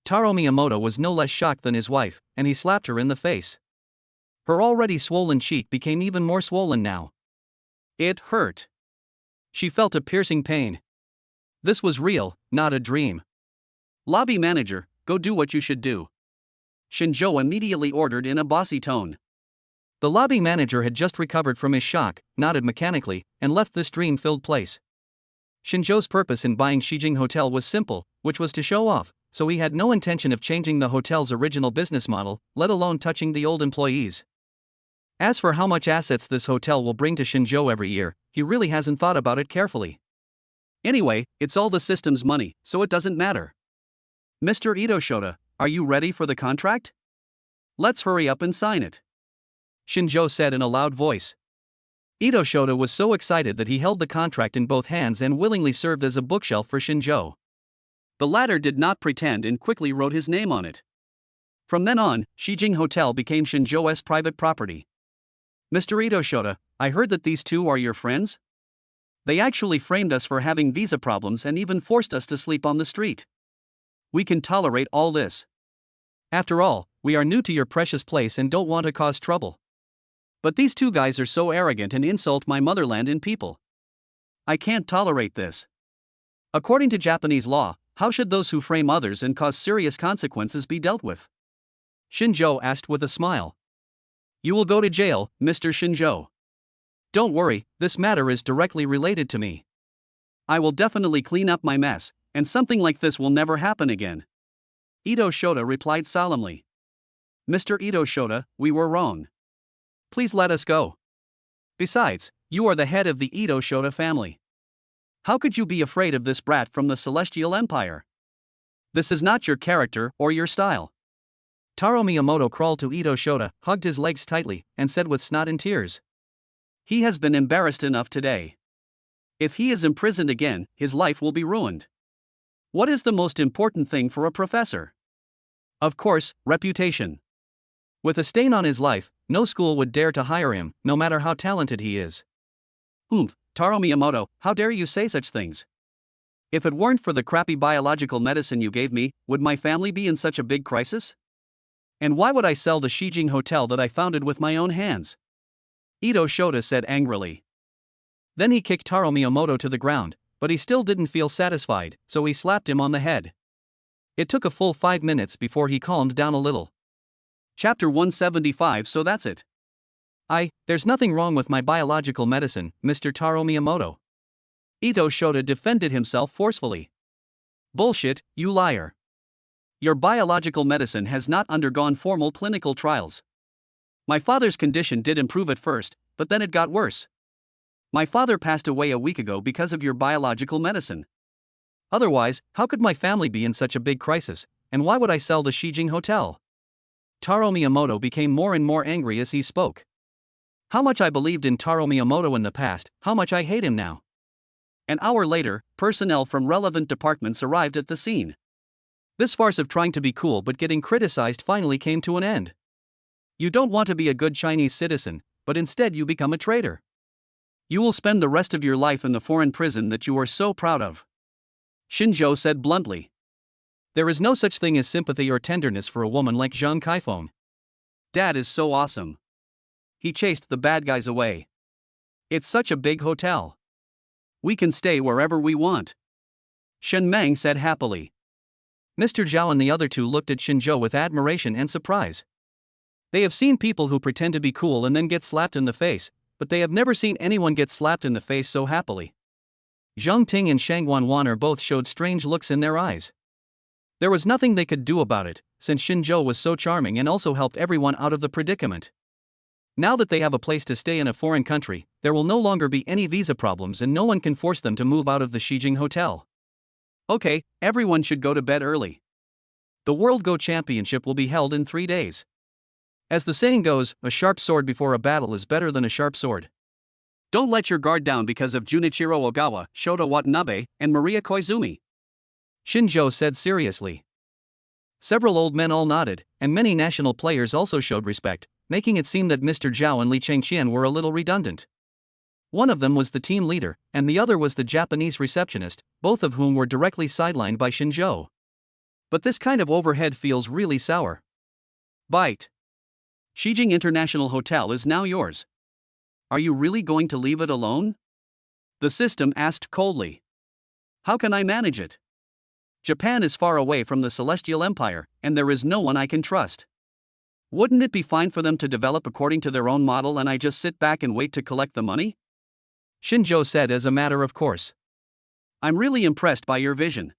A: Taro Miyamoto was no less shocked than his wife, and he slapped her in the face. Her already swollen cheek became even more swollen now.
B: It hurt.
A: She felt a piercing pain. This was real, not a dream.
B: Lobby manager, go do what you should do. Shinjo immediately ordered in a bossy tone.
A: The lobby manager had just recovered from his shock, nodded mechanically, and left this dream-filled place. Shinjo's purpose in buying Shijing Hotel was simple, which was to show off, so he had no intention of changing the hotel's original business model, let alone touching the old employees. As for how much assets this hotel will bring to Shinjo every year, he really hasn't thought about it carefully.
B: Anyway, it's all the system's money, so it doesn't matter. Mr. Ito Shota, are you ready for the contract? Let's hurry up and sign it.
A: Shinjo said in a loud voice. Ito Shota was so excited that he held the contract in both hands and willingly served as a bookshelf for Shinjo.
B: The latter did not pretend and quickly wrote his name on it. From then on, Shijing Hotel became Shinjo's private property. Mr. Ito Shota, I heard that these two are your friends? They actually framed us for having visa problems and even forced us to sleep on the street. We can tolerate all this.
A: After all, we are new to your precious place and don't want to cause trouble.
B: But these two guys are so arrogant and insult my motherland and people. I can't tolerate this. According to Japanese law, how should those who frame others and cause serious consequences be dealt with?
A: Shinjo asked with a smile.
B: You will go to jail, Mr. Shinjo.
A: Don't worry, this matter is directly related to me.
B: I will definitely clean up my mess, and something like this will never happen again. Ito Shota replied solemnly. Mr. Ito Shota, we were wrong. Please let us go. Besides, you are the head of the Ito Shota family. How could you be afraid of this brat from the Celestial Empire? This is not your character or your style.
A: Taro Miyamoto crawled to Ito Shota, hugged his legs tightly, and said with snot and tears.
B: He has been embarrassed enough today. If he is imprisoned again, his life will be ruined. What is the most important thing for a professor? Of course, reputation. With a stain on his life, no school would dare to hire him, no matter how talented he is. Taro Miyamoto, how dare you say such things? If it weren't for the crappy biological medicine you gave me, would my family be in such a big crisis? And why would I sell the Shijing Hotel that I founded with my own hands? Ito Shota said angrily.
A: Then he kicked Taro Miyamoto to the ground, but he still didn't feel satisfied, so he slapped him on the head. It took a full 5 minutes before he calmed down a little.
B: Chapter 175. So that's it.
A: There's nothing wrong with my biological medicine, Mr. Taro Miyamoto.
B: Ito Shota defended himself forcefully. Bullshit, you liar. Your biological medicine has not undergone formal clinical trials. My father's condition did improve at first, but then it got worse. My father passed away a week ago because of your biological medicine.
A: Otherwise, how could my family be in such a big crisis, and why would I sell the Shijing Hotel? Taro Miyamoto became more and more angry as he spoke. How much I believed in Taro Miyamoto in the past, how much I hate him now.
B: An hour later, personnel from relevant departments arrived at the scene.
A: This farce of trying to be cool but getting criticized finally came to an end. You don't want to be a good Chinese citizen, but instead you become a traitor.
B: You will spend the rest of your life in the foreign prison that you are so proud of. Shinjo said bluntly.
A: There is no such thing as sympathy or tenderness for a woman like Zhang Kaifeng.
B: Dad is so awesome. He chased the bad guys away. It's such a big hotel. We can stay wherever we want. Shen Meng said happily.
A: Mr. Zhao and the other two looked at Shinjo with admiration and surprise. They have seen people who pretend to be cool and then get slapped in the face, but they have never seen anyone get slapped in the face so happily. Zhang Ting and Shang Wanwaner both showed strange looks in their eyes. There was nothing they could do about it, since Shinjo was so charming and also helped everyone out of the predicament. Now that they have a place to stay in a foreign country, there will no longer be any visa problems and no one can force them to move out of the Shijing Hotel.
B: Okay, everyone should go to bed early. The World Go Championship will be held in 3 days.
A: As the saying goes, a sharp sword before a battle is better than a sharp sword.
B: Don't let your guard down because of Junichiro Ogawa, Shota Watanabe, and Maria Koizumi.
A: Shinjo said seriously. Several old men all nodded, and many national players also showed respect, making it seem that Mr. Zhao and Li Chengqian were a little redundant. One of them was the team leader, and the other was the Japanese receptionist, both of whom were directly sidelined by Shinjo. But this kind of overhead feels really sour. Bite. Shijing International Hotel is now yours. Are you really going to leave it alone? The system asked coldly. How can I manage it? Japan is far away from the Celestial Empire, and there is no one I can trust. Wouldn't it be fine for them to develop according to their own model and I just sit back and wait to collect the money? Shinjo said as a matter of course. I'm really impressed by your vision.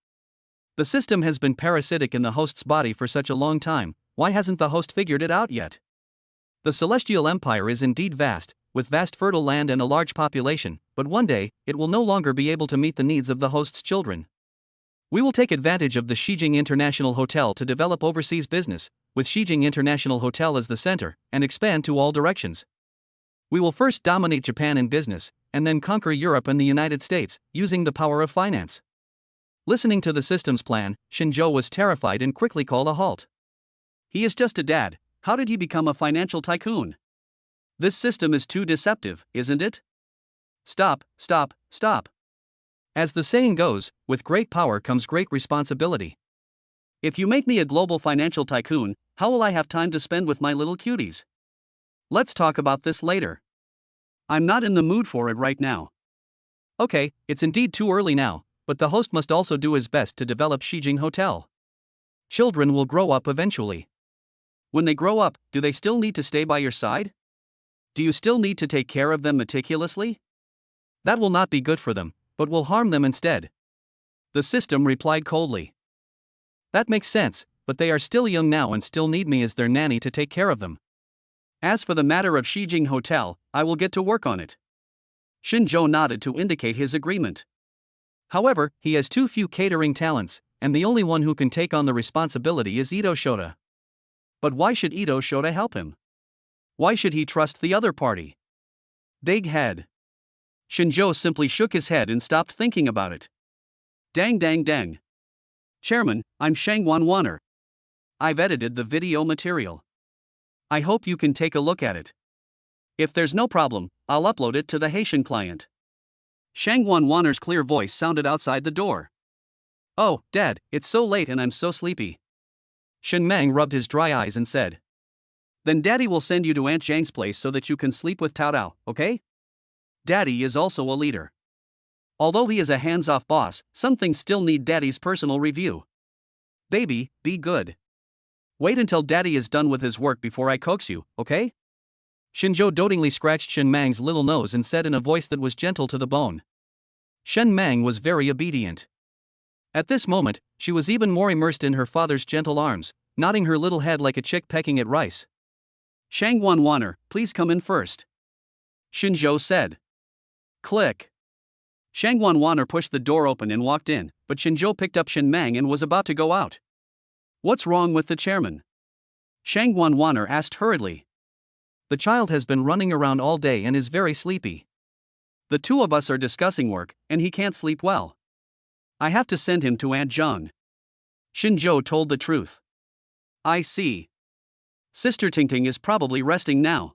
A: The system has been parasitic in the host's body for such a long time, why hasn't the host figured it out yet? The Celestial Empire is indeed vast, with vast fertile land and a large population, but one day, it will no longer be able to meet the needs of the host's children. We will take advantage of the Shijing International Hotel to develop overseas business, with Shijing International Hotel as the center, and expand to all directions. We will first dominate Japan in business, and then conquer Europe and the United States, using the power of finance. Listening to the system's plan, Shinjo was terrified and quickly called a halt. He is just a dad, how did he become a financial tycoon? This system is too deceptive, isn't it? Stop, stop, stop. As the saying goes, with great power comes great responsibility. If you make me a global financial tycoon, how will I have time to spend with my little cuties? Let's talk about this later. I'm not in the mood for it right now. Okay, it's indeed too early now, but the host must also do his best to develop Shijing Hotel. Children will grow up eventually. When they grow up, do they still need to stay by your side? Do you still need to take care of them meticulously? That will not be good for them, but will harm them instead. The system replied coldly. That makes sense, but they are still young now and still need me as their nanny to take care of them. As for the matter of Shijing Hotel, I will get to work on it. Shinjo nodded to indicate his agreement. However, he has too few catering talents, and the only one who can take on the responsibility is Ito Shota. But why should Ito Shota help him? Why should he trust the other party? Big head. Shinjo simply shook his head and stopped thinking about it. Dang dang dang. Chairman, I'm Shangwan Wanner. I've edited the video material. I hope you can take a look at it. If there's no problem, I'll upload it to the Haitian client. Shangwan Wanner's clear voice sounded outside the door. Oh, Dad, it's so late and I'm so sleepy. Shen Meng rubbed his dry eyes and said. Then Daddy will send you to Aunt Zhang's place so that you can sleep with Tao Tao, okay? Daddy is also a leader. Although he is a hands-off boss, some things still need Daddy's personal review. Baby, be good. Wait until Daddy is done with his work before I coax you, okay? Shinjo dotingly scratched Shen Mang's little nose and said in a voice that was gentle to the bone. Shen Mang was very obedient. At this moment, she was even more immersed in her father's gentle arms, nodding her little head like a chick pecking at rice. Shangwan Wanner, please come in first. Shinjo said. Click. Shangwan Wanner pushed the door open and walked in, but Shinjo picked up Shen Mang and was about to go out. What's wrong with the chairman? Shangwan Wanner asked hurriedly. The child has been running around all day and is very sleepy. The two of us are discussing work, and he can't sleep well. I have to send him to Aunt Zhang. Shinjo told the truth. I see. Sister Tingting is probably resting now.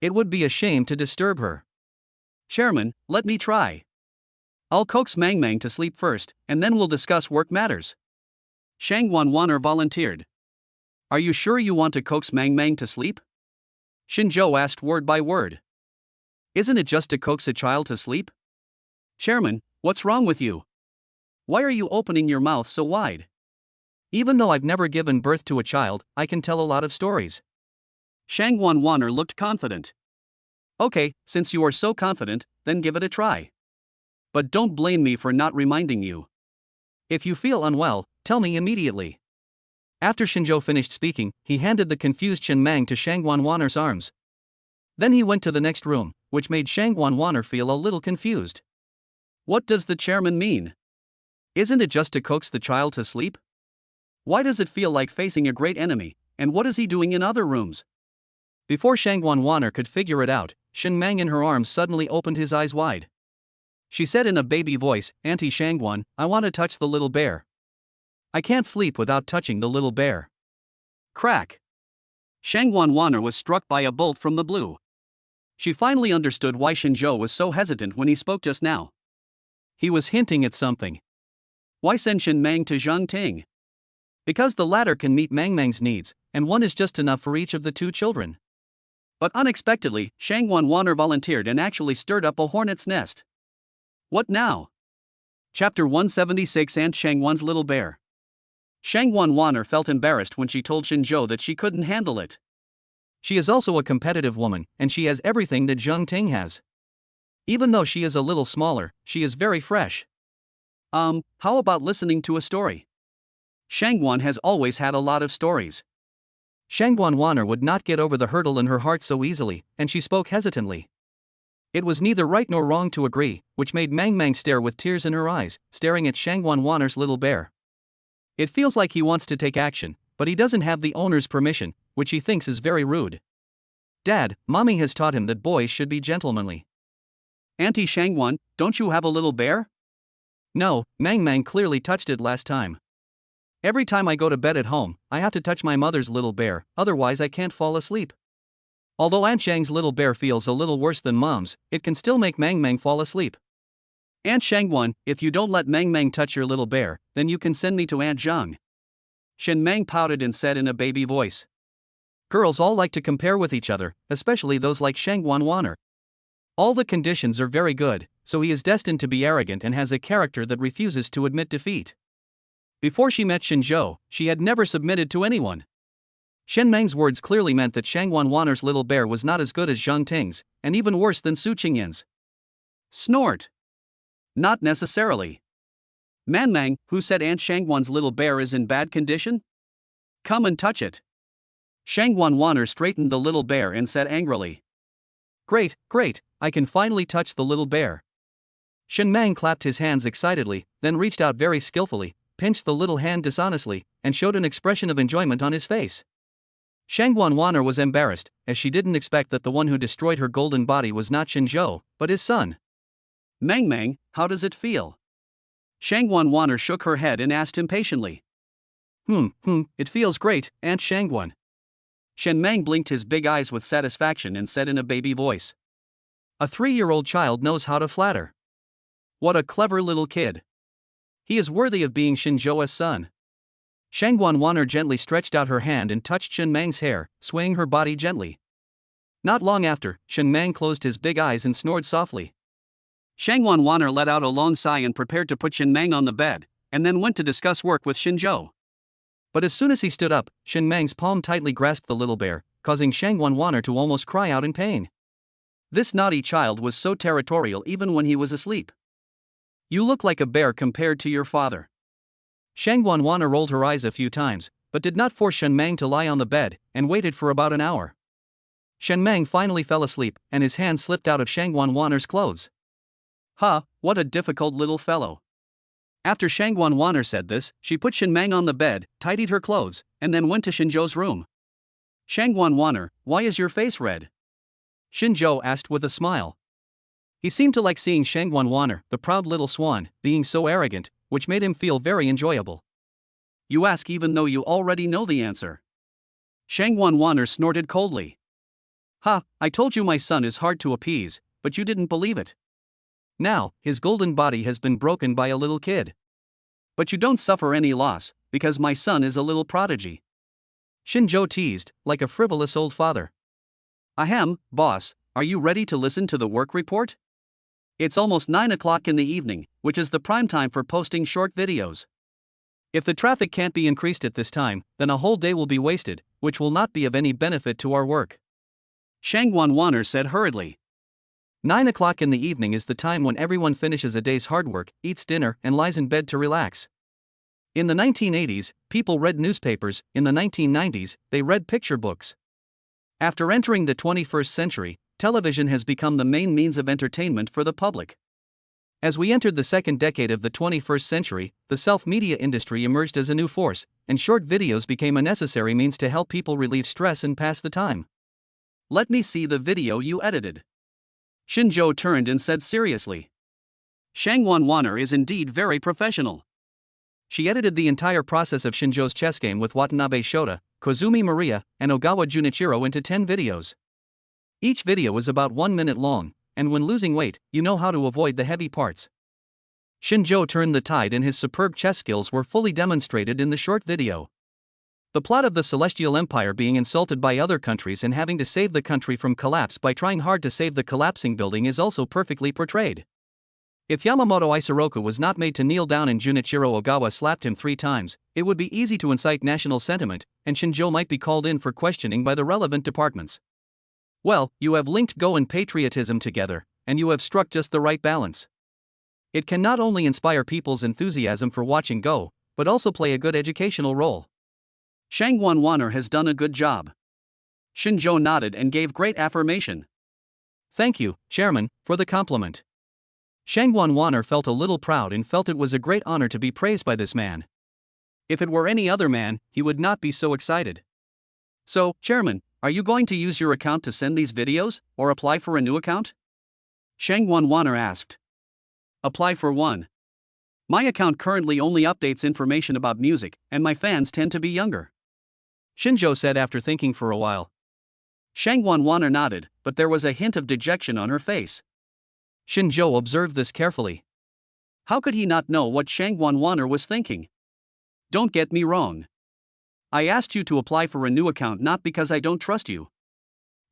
A: It would be a shame to disturb her. Chairman, let me try. I'll coax Mang Mang to sleep first, and then we'll discuss work matters. Shangwan Wanner volunteered. Are you sure you want to coax Mang Mang to sleep? Shinjo asked word by word. Isn't it just to coax a child to sleep? Chairman, what's wrong with you? Why are you opening your mouth so wide? Even though I've never given birth to a child, I can tell a lot of stories. Shangwan Wanner looked confident. Okay, since you are so confident, then give it a try. But don't blame me for not reminding you. If you feel unwell, tell me immediately. After Shinjo finished speaking, he handed the confused Shen Mang to Shangwan Wanner's arms. Then he went to the next room, which made Shangwan Wanner feel a little confused. What does the chairman mean? Isn't it just to coax the child to sleep? Why does it feel like facing a great enemy, and what is he doing in other rooms? Before Shangwan Wanner could figure it out, Shen Mang in her arms suddenly opened his eyes wide. She said in a baby voice, Auntie Shangwan, I want to touch the little bear. I can't sleep without touching the little bear. Crack.
B: Shangwan Wanner was struck by a bolt from the blue. She finally understood why Shinzhou was so hesitant when he spoke just now. He was hinting at something. Why send Shin Mang to Zhang Ting? Because the latter can meet Mang Mang's needs, and one is just enough for each of the two children. But unexpectedly, Shangwan Wanner volunteered and actually stirred up a hornet's nest. What now? Chapter 176 Aunt Shangwan's Little Bear. Shangwan Wanner felt embarrassed when she told Shinzhou that she couldn't handle it.
A: She is also a competitive woman, and she has everything that Zhang Ting has. Even though she is a little smaller, she is very fresh.
B: How about listening to a story? Shangwan has always had a lot of stories.
A: Shangwan Wanner would not get over the hurdle in her heart so easily, and she spoke hesitantly. It was neither right nor wrong to agree, which made Mang Mang stare with tears in her eyes, staring at Shangwan Wanner's little bear. It feels like he wants to take action, but he doesn't have the owner's permission, which he thinks is very rude. Dad, Mommy has taught him that boys should be gentlemanly.
B: Auntie Shangwan, don't you have a little bear?
A: No, Mang Mang clearly touched it last time. Every time I go to bed at home, I have to touch my mother's little bear, otherwise I can't fall asleep. Although Aunt Shang's little bear feels a little worse than Mom's, it can still make Mang Mang fall asleep.
B: Aunt Shangwan, if you don't let Mang Mang touch your little bear, then you can send me to Aunt Zhang. Shin Mang pouted and said in a baby voice.
A: Girls all like to compare with each other, especially those like Shangwan Wanner. All the conditions are very good, so he is destined to be arrogant and has a character that refuses to admit defeat. Before she met Shinzhou, she had never submitted to anyone. Shen Mang's words clearly meant that Shangwan Wanner's little bear was not as good as Zhang Ting's, and even worse than Su Qingyan's.
B: Snort. Not necessarily. Man Mang, who said Aunt Shangwan's little bear is in bad condition? Come and touch it. Shangwan Wanner straightened the little bear and said angrily.
A: Great, great, I can finally touch the little bear. Shen Mang clapped his hands excitedly, then reached out very skillfully, pinched the little hand dishonestly, and showed an expression of enjoyment on his face. Shangwan Wanner was embarrassed, as she didn't expect that the one who destroyed her golden body was not Shinzhou, but his son.
B: Mang Mang, how does it feel? Shangwan Wanner shook her head and asked impatiently.
A: It feels great, Aunt Shangwan.
B: Shen Mang blinked his big eyes with satisfaction and said in a baby voice.
A: A 3-year-old child knows how to flatter.
B: What a clever little kid.
A: He is worthy of being Shinzhou's son. Shangwan Wanner gently stretched out her hand and touched Shen Mang's hair, swaying her body gently. Not long after, Shen Mang closed his big eyes and snored softly.
B: Shangwan Wanner let out a long sigh and prepared to put Shen Mang on the bed, and then went to discuss work with Shinzhou.
A: But as soon as he stood up, Shen Mang's palm tightly grasped the little bear, causing Shangwan Wanner to almost cry out in pain.
B: This naughty child was so territorial even when he was asleep. You look like a bear compared to your father.
A: Shangwan Wanner rolled her eyes a few times, but did not force Shen Mang to lie on the bed, and waited for about an hour. Shen Mang finally fell asleep, and his hand slipped out of Shangwan Wanner's clothes.
B: What a difficult little fellow. After Shangwan Wanner said this, she put Shen Mang on the bed, tidied her clothes, and then went to Shinzhou's room. Shangwan Wanner, why is your face red?
A: Shinzhou asked with a smile. He seemed to like seeing Shangwan Wanner, the proud little swan, being so arrogant, which made him feel very enjoyable.
B: You ask even though you already know the answer. Shangwan Wanner snorted coldly. I told you my son is hard to appease, but you didn't believe it.
A: Now, his golden body has been broken by a little kid.
B: But you don't suffer any loss, because my son is a little prodigy.
A: Shinzhou teased, like a frivolous old father.
B: Ahem, boss, are you ready to listen to the work report? It's almost 9 o'clock in the evening, which is the prime time for posting short videos.
A: If the traffic can't be increased at this time, then a whole day will be wasted, which will not be of any benefit to our work.
B: Shangwan Wanner said hurriedly.
A: 9 o'clock in the evening is the time when everyone finishes a day's hard work, eats dinner, and lies in bed to relax. In the 1980s, people read newspapers. In the 1990s, they read picture books. After entering the 21st century, television has become the main means of entertainment for the public. As we entered the second decade of the 21st century, the self-media industry emerged as a new force, and short videos became a necessary means to help people relieve stress and pass the time.
B: Let me see the video you edited. Shinzhou turned and said seriously. Shangwan Wanner is indeed very professional.
A: She edited the entire process of Shinzhou's chess game with Watanabe Shota, Kozumi Maria, and Ogawa Junichiro into 10 videos. Each video is about 1 minute long, and when losing weight, you know how to avoid the heavy parts. Shinjo turned the tide and his superb chess skills were fully demonstrated in the short video. The plot of the Celestial Empire being insulted by other countries and having to save the country from collapse by trying hard to save the collapsing building is also perfectly portrayed. If Yamamoto Isoroku was not made to kneel down and Junichiro Ogawa slapped him 3 times, it would be easy to incite national sentiment, and Shinjo might be called in for questioning by the relevant departments. Well, you have linked Go and patriotism together, and you have struck just the right balance. It can not only inspire people's enthusiasm for watching Go, but also play a good educational role.
B: Shangwon Wanner has done a good job. Shinjo nodded and gave great affirmation.
A: Thank you, Chairman, for the compliment. Shangwon Wanner felt a little proud and felt it was a great honor to be praised by this man. If it were any other man, he would not be so excited.
B: So, Chairman, are you going to use your account to send these videos, or apply for a new account? Shangwon Wanner asked. Apply for one. My account currently only updates information about music, and my fans tend to be younger.
A: Shinjo said after thinking for a while.
B: Shangwon Wanner nodded, but there was a hint of dejection on her face.
A: Shinjo observed this carefully.
B: How could he not know what Shangwon Wanner was thinking? Don't get me wrong. I asked you to apply for a new account not because I don't trust you.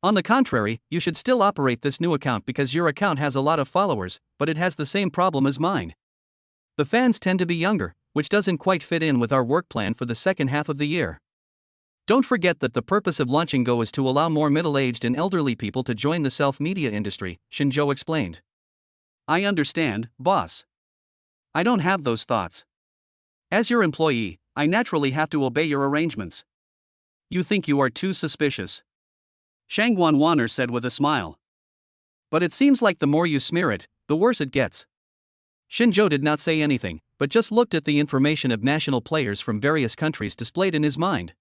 A: On the contrary, you should still operate this new account because your account has a lot of followers, but it has the same problem as mine. The fans tend to be younger, which doesn't quite fit in with our work plan for the second half of the year. Don't forget that the purpose of launching Go is to allow more middle-aged and elderly people to join the self-media industry, Shinjo explained.
B: I understand, boss. I don't have those thoughts. As your employee, I naturally have to obey your arrangements. You think you are too suspicious. Shangwon Wanner said with a smile.
A: But it seems like the more you smear it, the worse it gets. Shinjo did not say anything, but just looked at the information of national players from various countries displayed in his mind.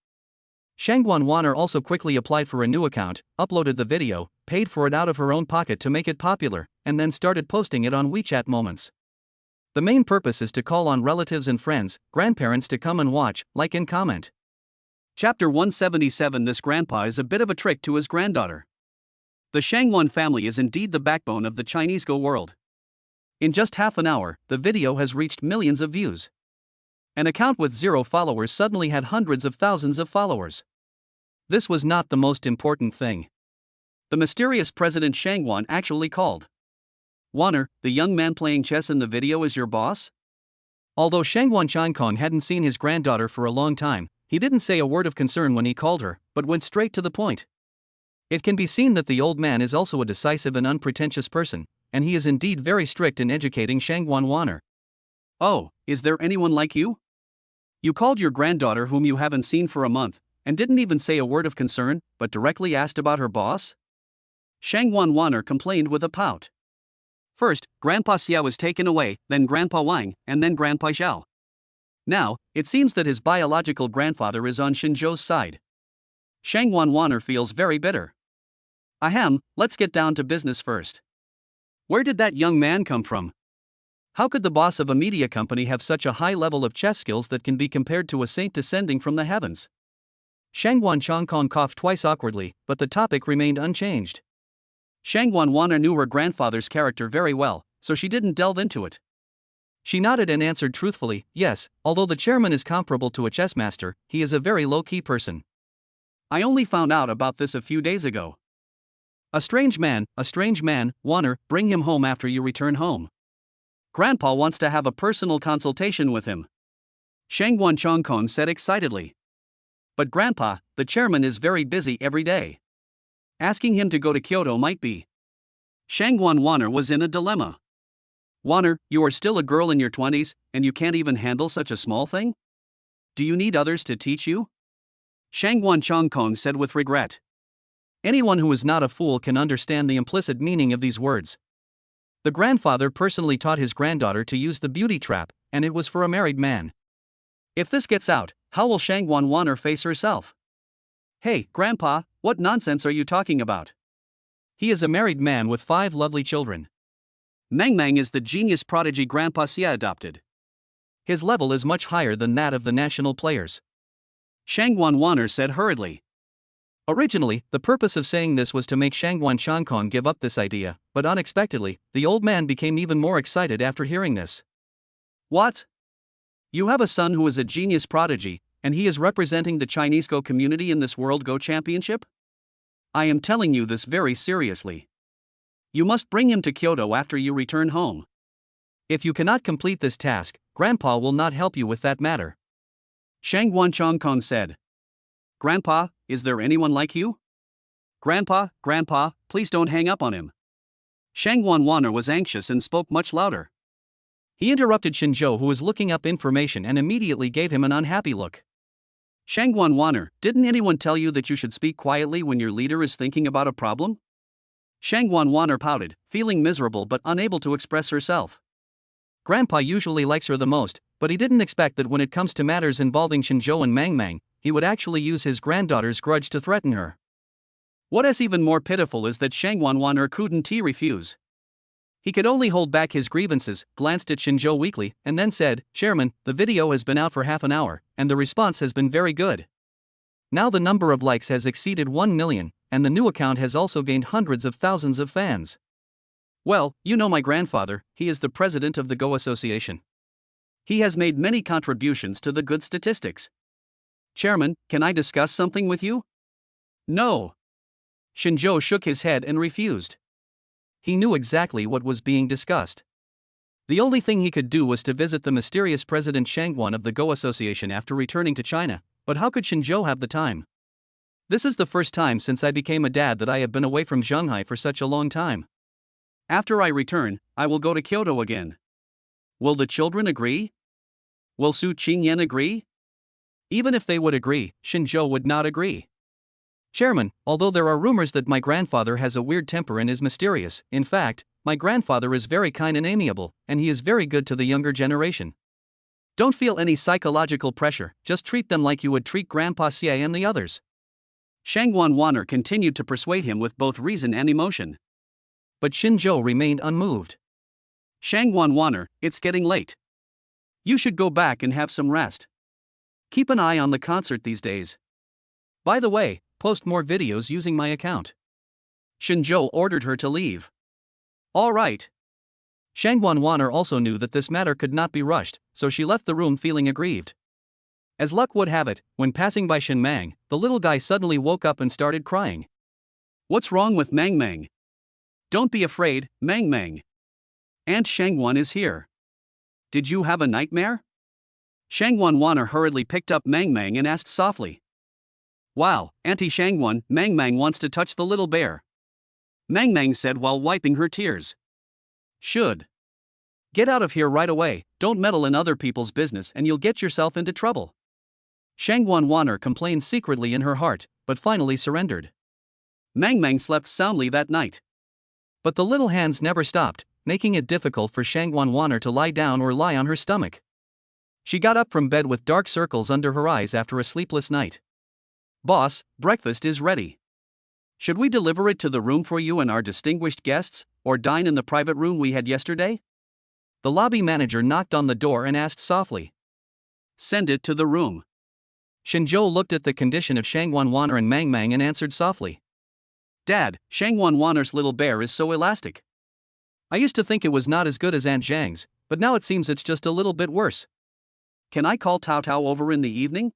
A: Shangwon Wanner also quickly applied for a new account, uploaded the video, paid for it out of her own pocket to make it popular, and then started posting it on WeChat Moments. The main purpose is to call on relatives and friends, grandparents to come and watch, like and comment.
B: Chapter 177. This grandpa is a bit of a trick to his granddaughter. The Shangwon family is indeed the backbone of the Chinese Go world. In just half an hour, the video has reached millions of views. An account with 0 followers suddenly had hundreds of thousands of followers. This was not the most important thing. The mysterious President Shangwon actually called. Wanner, the young man playing chess in the video is your boss?
A: Although Shangwon Chankong hadn't seen his granddaughter for a long time, he didn't say a word of concern when he called her, but went straight to the point. It can be seen that the old man is also a decisive and unpretentious person, and he is indeed very strict in educating Shangwon Wanner.
B: Oh, is there anyone like you? You called your granddaughter whom you haven't seen for a month, and didn't even say a word of concern, but directly asked about her boss? Shangwon Wanner complained with a pout. First, Grandpa Xiao was taken away, then Grandpa Wang, and then Grandpa Xiao. Now, it seems that his biological grandfather is on Shinjo's side. Shangwon Wanner feels very bitter. Ahem, let's get down to business first. Where did that young man come from? How could the boss of a media company have such a high level of chess skills that can be compared to a saint descending from the heavens?
A: Shangwon Chankong coughed twice awkwardly, but the topic remained unchanged.
B: Shangwon Wanner knew her grandfather's character very well, so she didn't delve into it.
A: She nodded and answered truthfully, yes, although the chairman is comparable to a chess master, he is a very low-key person.
B: I only found out about this a few days ago. A strange man, Wanner, bring him home after you return home. Grandpa wants to have a personal consultation with him. Shangwon Chankong said excitedly. But Grandpa, the chairman is very busy every day. Asking him to go to Kyoto might be. Shangwon Wanner was in a dilemma. Wanner, you are still a girl in your 20s, and you can't even handle such a small thing? Do you need others to teach you? Shangwon Chankong said with regret.
A: Anyone who is not a fool can understand the implicit meaning of these words. The grandfather personally taught his granddaughter to use the beauty trap, and it was for a married man.
B: If this gets out, how will Shangwon Wanner face herself? Hey, Grandpa, what nonsense are you talking about?
A: He is a married man with 5 lovely children.
B: Mang is the genius prodigy Grandpa Xia adopted.
A: His level is much higher than that of the national players.
B: Shang Wanwaner said hurriedly.
A: Originally, the purpose of saying this was to make Shangguan Shankong give up this idea, but unexpectedly, the old man became even more excited after hearing this.
B: What? You have a son who is a genius prodigy, and he is representing the Chinese Go community in this World Go Championship? I am telling you this very seriously. You must bring him to Kyoto after you return home.
A: If you cannot complete this task, Grandpa will not help you with that matter.
B: Shangguan Shankong said. Grandpa, is there anyone like you? Grandpa, please don't hang up on him. Shangguan Wanner was anxious and spoke much louder.
A: He interrupted Shinzhou, who was looking up information, and immediately gave him an unhappy look.
B: Shangguan Wanner, didn't anyone tell you that you should speak quietly when your leader is thinking about a problem? Shangguan Wanner pouted, feeling miserable but unable to express herself.
A: Grandpa usually likes her the most, but he didn't expect that when it comes to matters involving Shinzhou and Mang, he would actually use his granddaughter's grudge to threaten her.
B: What is even more pitiful is that Shangguan Wanner couldn't refuse. He could only hold back his grievances, glanced at Shinzhou weakly, and then said, Chairman, the video has been out for half an hour, and the response has been very good. Now the number of likes has exceeded 1 million, and the new account has also gained hundreds of thousands of fans. Well, you know my grandfather, he is the president of the Go Association. He has made many contributions to the good statistics. Chairman, can I discuss something with you? No.
A: Shinzhou shook his head and refused. He knew exactly what was being discussed. The only thing he could do was to visit the mysterious President Shangguan of the Go Association after returning to China, but how could Shinzhou have the time? This is the first time since I became a dad that I have been away from Shanghai for such a long time.
B: After I return, I will go to Kyoto again. Will the children agree? Will Su Qingyan agree?
A: Even if they would agree, Shinzhou would not agree. Chairman, although there are rumors that my grandfather has a weird temper and is mysterious, in fact, my grandfather is very kind and amiable, and he is very good to the younger generation. Don't feel any psychological pressure, just treat them like you would treat Grandpa Xie and the others.
B: Shangguan Wanner continued to persuade him with both reason and emotion.
A: But Shinzhou remained unmoved.
B: Shangguan Wanner, it's getting late. You should go back and have some rest. Keep an eye on the concert these days.
A: By the way, post more videos using my account.
B: Shinzhou ordered her to leave. All right.
A: Shangguan Wanner also knew that this matter could not be rushed, so she left the room feeling aggrieved. As luck would have it, when passing by Shin Mang, the little guy suddenly woke up and started crying.
B: What's wrong with Mang? Don't be afraid, Mang. Aunt Shangguan is here. Did you have a nightmare? Shangguan Wanner hurriedly picked up Mang and asked softly. Wow, Auntie Shangguan, Mang wants to touch the little bear. Mang said while wiping her tears. Should. Get out of here right away, don't meddle in other people's business and you'll get yourself into trouble.
A: Shangguan Wanner complained secretly in her heart, but finally surrendered.
B: Mang slept soundly that night.
A: But the little hands never stopped, making it difficult for Shangguan Wanner to lie down or lie on her stomach. She got up from bed with dark circles under her eyes after a sleepless night. Boss, breakfast is ready. Should we deliver it to the room for you and our distinguished guests, or dine in the private room we had yesterday? The lobby manager knocked on the door and asked softly.
B: Send it to the room.
A: Shinzhou looked at the condition of Shangguan Wanner and Mang and answered softly.
B: Dad, Shangguan Wanner's little bear is so elastic.
A: I used to think it was not as good as Aunt Zhang's, but now it seems it's just a little bit worse.
B: Can I call Tao over in the evening?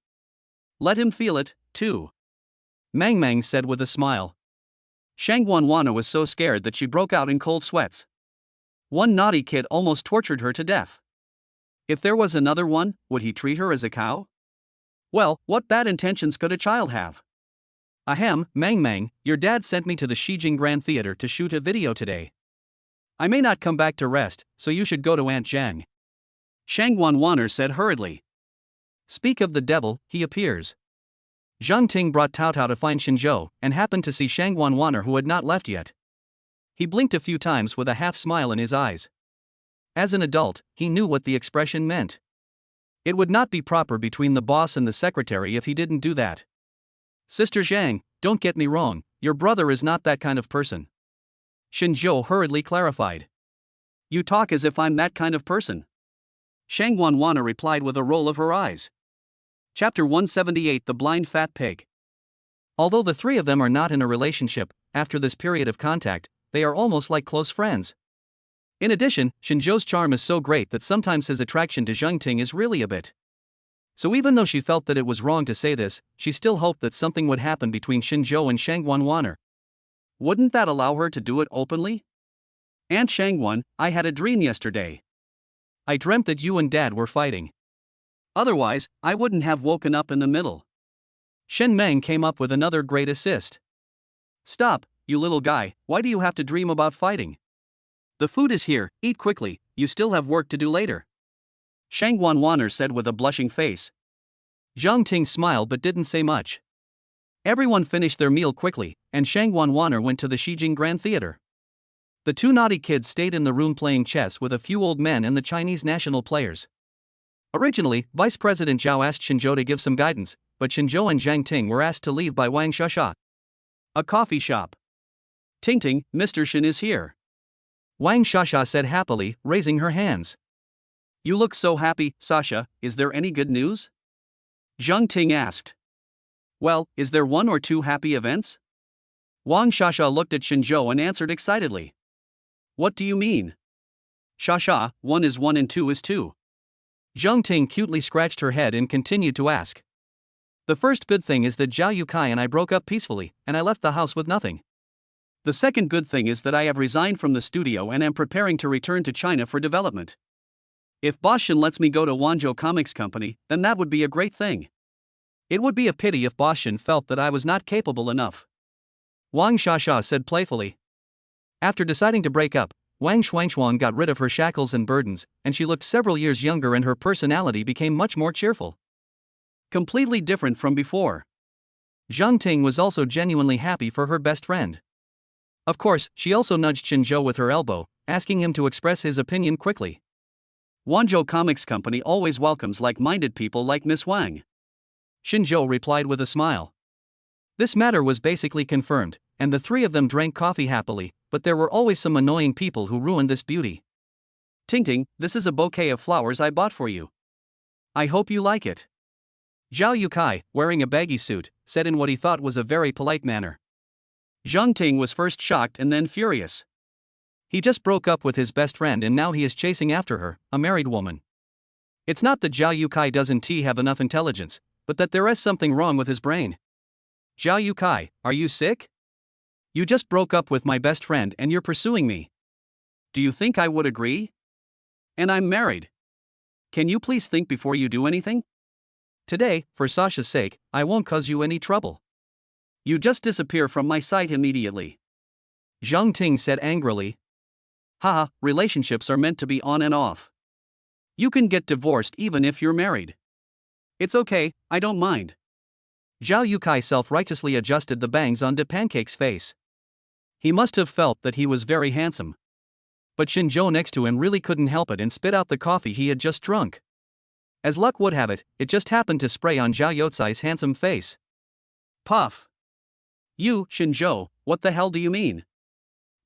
B: Let him feel it, too.
A: Mang said with a smile.
B: Shangguan Wanner was so scared that she broke out in cold sweats. One naughty kid almost tortured her to death. If there was another one, would he treat her as a cow? Well, what bad intentions could a child have?
A: Ahem, Mang, your dad sent me to the Shijing Grand Theater to shoot a video today. I may not come back to rest, so you should go to Aunt Zhang.
B: Shangguan Wanner said hurriedly.
A: Speak of the devil, he appears. Zhang Ting brought Tao to find Shinzhou, and happened to see Shangguan Wanner who had not left yet. He blinked a few times with a half-smile in his eyes. As an adult, he knew what the expression meant. It would not be proper between the boss and the secretary if he didn't do that. Sister Zhang, don't get me wrong, your brother is not that kind of person. Shinzhou hurriedly clarified.
B: You talk as if I'm that kind of person. Shangguan Wanner replied with a roll of her eyes. Chapter 178 The Blind Fat Pig. Although the three of them are not in a relationship, after this period of contact, they are almost like close friends. In addition, Shinzhou's charm is so great that sometimes his attraction to Zheng Ting is really a bit. So even though she felt that it was wrong to say this, she still hoped that something would happen between Shinzhou and Shangguan. Wouldn't that allow her to do it openly? Aunt Shangguan, I had a dream yesterday. I dreamt that you and Dad were fighting. Otherwise, I wouldn't have woken up in the middle. Shen Meng came up with another great assist. Stop, you little guy, why do you have to dream about fighting? The food is here, eat quickly, you still have work to do later. Shangguan said with a blushing face. Zhang Ting smiled but didn't say much. Everyone finished their meal quickly, and Shangguan went to the Shijing Grand Theater. The two naughty kids stayed in the room playing chess with a few old men and the Chinese national players. Originally, Vice President Zhao asked Shinzhou to give some guidance, but Shinzhou and Zhang Ting were asked to leave by Wang Shasha. A coffee shop. Ting, Mr. Shin is here. Wang Shasha said happily, raising her hands. You look so happy, Sasha, is there any good news? Zhang Ting asked. Well, is there one or two happy events? Wang Shasha looked at Shinzhou and answered excitedly. What do you mean? Shasha, 1 is 1 and 2 is 2. Zhang Ting cutely scratched her head and continued to ask. The first good thing is that Zhao Yukai and I broke up peacefully, and I left the house with nothing. The second good thing is that I have resigned from the studio and am preparing to return to China for development. If Boshin lets me go to Wanzhou Comics Company, then that would be a great thing. It would be a pity if Boshin felt that I was not capable enough. Wang Shasha said playfully. After deciding to break up, Wang Shuangshuang got rid of her shackles and burdens, and she looked several years younger and her personality became much more cheerful. Completely different from before. Zhang Ting was also genuinely happy for her best friend. Of course, she also nudged Shinzhou with her elbow, asking him to express his opinion quickly. Wanzhou Comics Company always welcomes like-minded people like Miss Wang. Shinzhou replied with a smile. This matter was basically confirmed, and the three of them drank coffee happily, but there were always some annoying people who ruined this beauty. Ting, this is a bouquet of flowers I bought for you. I hope you like it. Zhao Yukai, wearing a baggy suit, said in what he thought was a very polite manner. Zhang Ting was first shocked and then furious. He just broke up with his best friend and now he is chasing after her, a married woman. It's not that Zhao Yukai doesn't have enough intelligence, but that there is something wrong with his brain. Zhao Yukai, are you sick? You just broke up with my best friend and you're pursuing me. Do you think I would agree? And I'm married. Can you please think before you do anything? Today, for Sasha's sake, I won't cause you any trouble. You just disappear from my sight immediately. Zhang Ting said angrily. Haha, relationships are meant to be on and off. You can get divorced even if you're married. It's okay, I don't mind. Zhao Yukai self-righteously adjusted the bangs on De Pancake's face. He must have felt that he was very handsome. But Shinzhou next to him really couldn't help it and spit out the coffee he had just drunk. As luck would have it, it just happened to spray on Zhao Yotsai's handsome face. Puff. You, Shinzhou, what the hell do you mean?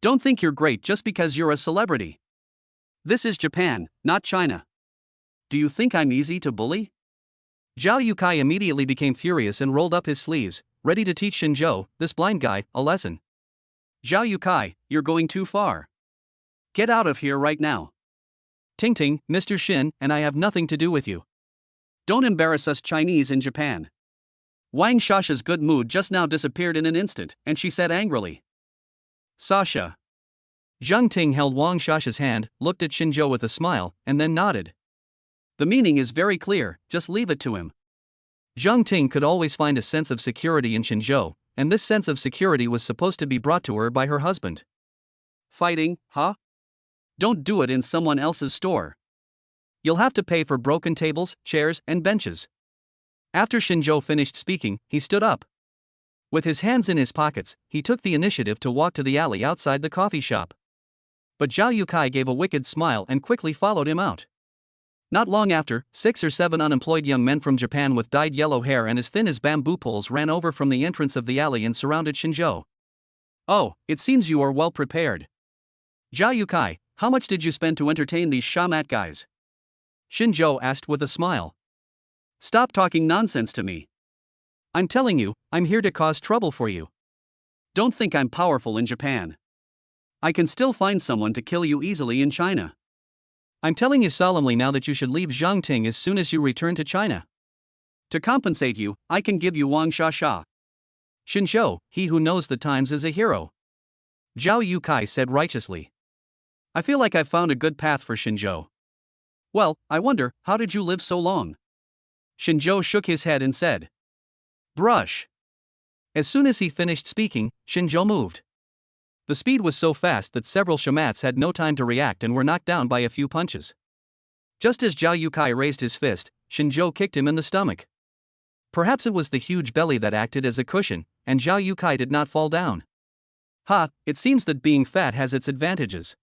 B: Don't think you're great just because you're a celebrity. This is Japan, not China. Do you think I'm easy to bully? Zhao Yukai immediately became furious and rolled up his sleeves, ready to teach Shinzhou, this blind guy, a lesson. Zhao Yukai, you're going too far. Get out of here right now. Ting, Mr. Shin, and I have nothing to do with you. Don't embarrass us Chinese in Japan. Wang Shasha's good mood just now disappeared in an instant, and she said angrily. Sasha. Zhang Ting held Wang Shasha's hand, looked at Shinzhou with a smile, and then nodded. The meaning is very clear, just leave it to him. Zhang Ting could always find a sense of security in Shinzhou, and this sense of security was supposed to be brought to her by her husband. Fighting, huh? Don't do it in someone else's store. You'll have to pay for broken tables, chairs, and benches. After Shinzhou finished speaking, he stood up. With his hands in his pockets, he took the initiative to walk to the alley outside the coffee shop. But Zhao Yukai gave a wicked smile and quickly followed him out. Not long after, 6 or 7 unemployed young men from Japan with dyed yellow hair and as thin as bamboo poles ran over from the entrance of the alley and surrounded Shinzhou. Oh, it seems you are well prepared. Zhao Yukai, how much did you spend to entertain these shamat guys? Shinzhou asked with a smile. Stop talking nonsense to me. I'm telling you, I'm here to cause trouble for you. Don't think I'm powerful in Japan. I can still find someone to kill you easily in China.
A: I'm telling you solemnly now that you should leave Zhangting as soon as you return to China.
B: To compensate you, I can give you Wang Shasha.
A: Xinzhou, he who knows the times is a hero. Zhao Yukai said righteously.
B: I feel like I've found a good path for Xinzhou. Well, I wonder, how did you live so long?
A: Xinzhou shook his head and said.
B: Brush.
A: As soon as he finished speaking, Xinzhou moved. The speed was so fast that several shamats had no time to react and were knocked down by a few punches. Just as Zhao Yukai raised his fist, Xinzhou kicked him in the stomach. Perhaps it was the huge belly that acted as a cushion, and Zhao Yukai did not fall down.
B: Ha, it seems that being fat has its advantages.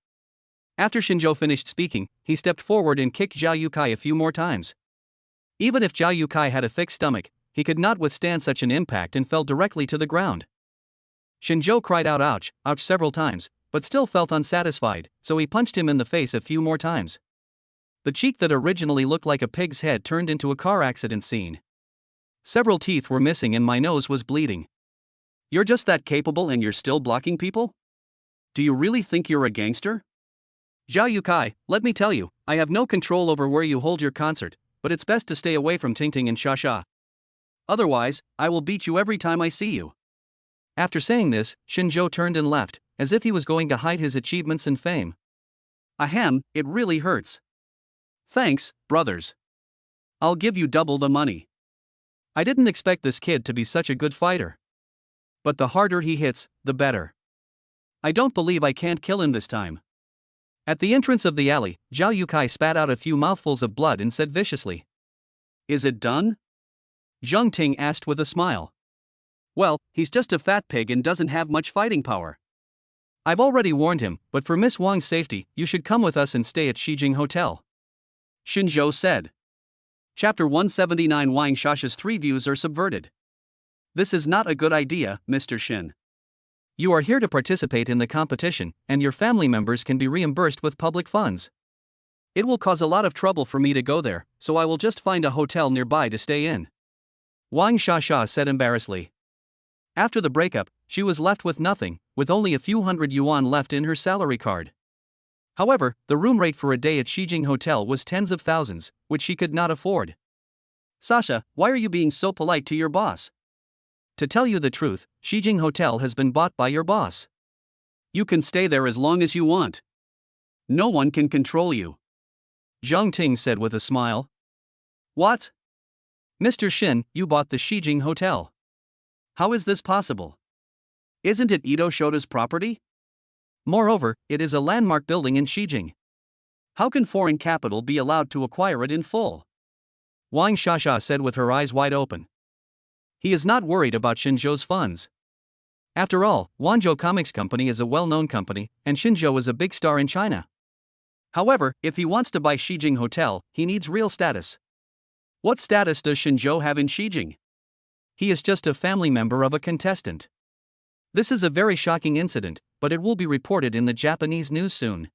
A: After Xinzhou finished speaking, he stepped forward and kicked Zhao Yukai a few more times. Even if Zhao Yukai had a thick stomach, he could not withstand such an impact and fell directly to the ground. Xinzhou cried out ouch, ouch several times, but still felt unsatisfied, so he punched him in the face a few more times. The cheek that originally looked like a pig's head turned into a car accident scene. Several teeth were missing and my nose was bleeding.
B: You're just that capable and you're still blocking people? Do you really think you're a gangster?
A: Zhao Yukai, let me tell you, I have no control over where you hold your concert, but it's best to stay away from Tingting and Shasha.
B: Otherwise, I will beat you every time I see you.
A: After saying this, Xinzhou turned and left, as if he was going to hide his achievements and fame.
B: Ahem, it really hurts. Thanks, brothers. I'll give you double the money.
A: I didn't expect this kid to be such a good fighter. But the harder he hits, the better. I don't believe I can't kill him this time. At the entrance of the alley, Zhao Yukai spat out a few mouthfuls of blood and said viciously.
B: Is it done?
A: Zhang Ting asked with a smile.
B: Well, he's just a fat pig and doesn't have much fighting power.
A: I've already warned him, but for Miss Wang's safety, you should come with us and stay at Shijing Hotel.
B: Xinzhou said. Chapter 179 Wang Shasha's 3 views are subverted. This is not a good idea, Mr. Shin.
A: You are here to participate in the competition, and your family members can be reimbursed with public funds.
B: It will cause a lot of trouble for me to go there, so I will just find a hotel nearby to stay in.
A: Wang Shasha said embarrassedly. After the breakup, she was left with nothing, with only a few hundred yuan left in her salary card. However, the room rate for a day at Shijing Hotel was tens of thousands, which she could not afford.
B: Sasha, why are you being so polite to your boss?
A: To tell you the truth, Shijing Hotel has been bought by your boss.
B: You can stay there as long as you want. No one can control you.
A: Zhang Ting said with a smile.
B: What?
A: Mr. Shin, you bought the Shijing Hotel.
B: How is this possible? Isn't it Ito Shota's property?
A: Moreover, it is a landmark building in Shijing.
B: How can foreign capital be allowed to acquire it in full?
A: Wang Shasha said with her eyes wide open. He is not worried about Xinzhou's funds. After all, Wanzhou Comics Company is a well-known company, and Xinzhou is a big star in China.
B: However, if he wants to buy Shijing Hotel, he needs real status. What status does Xinzhou have in Shijing?
A: He is just a family member of a contestant. This is a very shocking incident, but it will be reported in the Japanese news soon.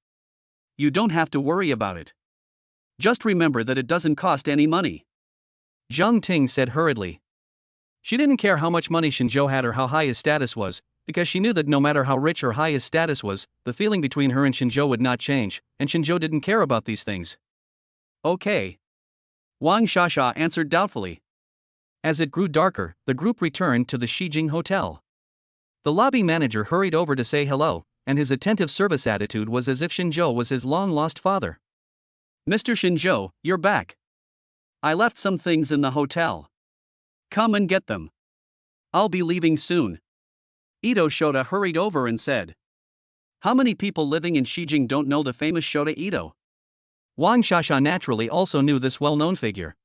B: You don't have to worry about it. Just remember that it doesn't cost any money.
A: Zhang Ting said hurriedly. She didn't care how much money Xinzhou had or how high his status was, because she knew that no matter how rich or high his status was, the feeling between her and Xinzhou would not change, and Xinzhou didn't care about these things.
B: Okay. Wang Shasha answered doubtfully.
A: As it grew darker, the group returned to the Shijing Hotel. The lobby manager hurried over to say hello, and his attentive service attitude was as if Xinzhou was his long-lost father.
B: Mr. Xinzhou, you're back. I left some things in the hotel. Come and get them. I'll be leaving soon. Ito Shota hurried over and said. How many people living in Shijing don't know the famous Shota Ito?
A: Wang Shasha naturally also knew this well-known figure.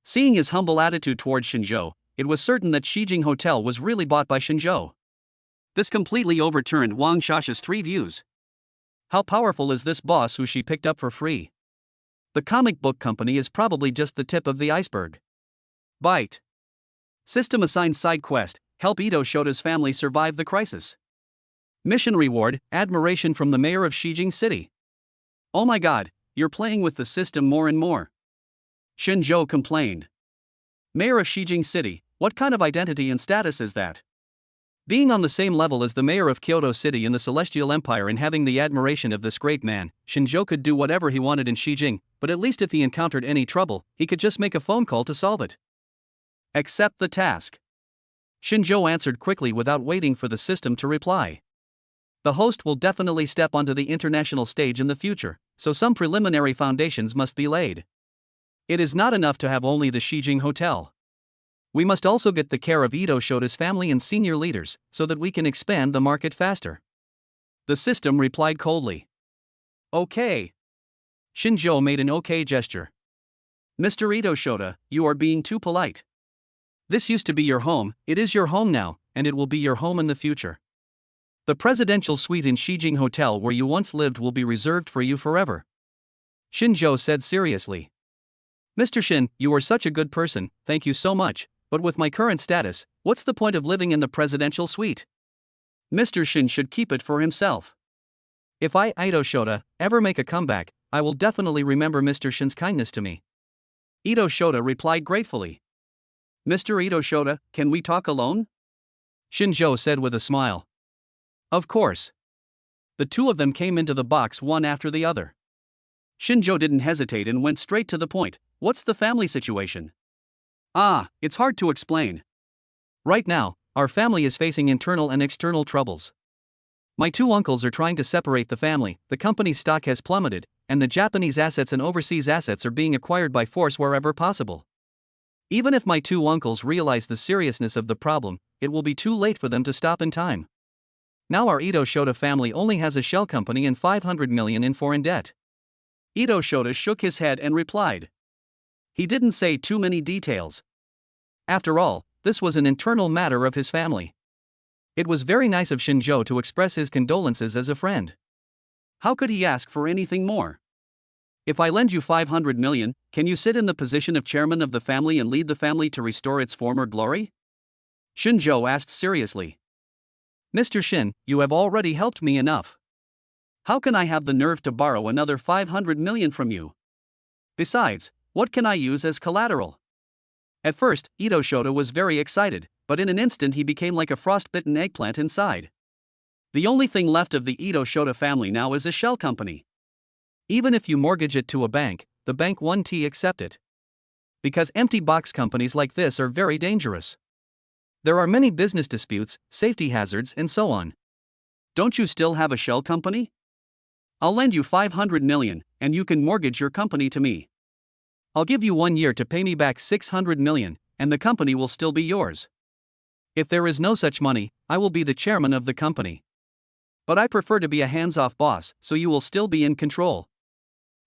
B: Seeing his humble attitude towards Xinzhou, it was certain that Shijing Hotel was really bought by Xinzhou. This completely overturned Wang Shasha's 3 views.
A: How powerful is this boss who she picked up for free? The comic book company is probably just the tip of the iceberg.
B: Bite. System assigned side quest, help Ito Shota's family survive the crisis.
A: Mission reward, admiration from the mayor of Shijing City.
B: Oh my god, you're playing with the system more and more. Xinzhou complained. Mayor of Shijing City, what kind of identity and status is that? Being on the same level as the mayor of Kyoto City in the Celestial Empire and having the admiration of this great man, Shinjo could do whatever he wanted in Shijing, but at least if he encountered any trouble, he could just make a phone call to solve it. Accept the task. Shinjo answered quickly without waiting for the system to reply. The host will definitely step onto the international stage in the future, so some preliminary foundations must be laid. It is not enough to have only the Shijing Hotel. We must also get the care of Ito Shota's family and senior leaders, so that we can expand the market faster. The system replied coldly. Okay. Shinjo made an okay gesture. Mr. Ito Shota, you are being too polite. This used to be your home, it is your home now, and it will be your home in the future. The presidential suite in Shijing Hotel where you once lived will be reserved for you forever. Shinjo said seriously. Mr. Shin, you are such a good person, thank you so much, but with my current status, what's the point of living in the presidential suite? Mr. Shin should keep it for himself. If I, Ito Shota, ever make a comeback, I will definitely remember Mr. Shin's kindness to me. Ito Shota replied gratefully. Mr. Ito Shota, can we talk alone? Shinjo said with a smile. Of course. The two of them came into the box one after the other. Shinjo didn't hesitate and went straight to the point. What's the family situation? It's hard to explain. Right now, our family is facing internal and external troubles. My two uncles are trying to separate the family, the company's stock has plummeted, and the Japanese assets and overseas assets are being acquired by force wherever possible. Even if my two uncles realize the seriousness of the problem, it will be too late for them to stop in time. Now our Ito Shota family only has a shell company and 500 million in foreign debt. Ito Shota shook his head and replied. He didn't say too many details. After all, this was an internal matter of his family. It was very nice of Shinjo to express his condolences as a friend. How could he ask for anything more? If I lend you 500 million, can you sit in the position of chairman of the family and lead the family to restore its former glory? Shinjo asked seriously. Mr. Shin, you have already helped me enough. How can I have the nerve to borrow another 500 million from you? Besides, what can I use as collateral? At first, Ito Shota was very excited, but in an instant he became like a frostbitten eggplant inside. The only thing left of the Ito Shota family now is a shell company. Even if you mortgage it to a bank, the bank won't accept it. Because empty box companies like this are very dangerous. There are many business disputes, safety hazards, and so on. Don't you still have a shell company? I'll lend you 500 million, and you can mortgage your company to me. I'll give you 1 year to pay me back 600 million, and the company will still be yours. If there is no such money, I will be the chairman of the company. But I prefer to be a hands-off boss, so you will still be in control.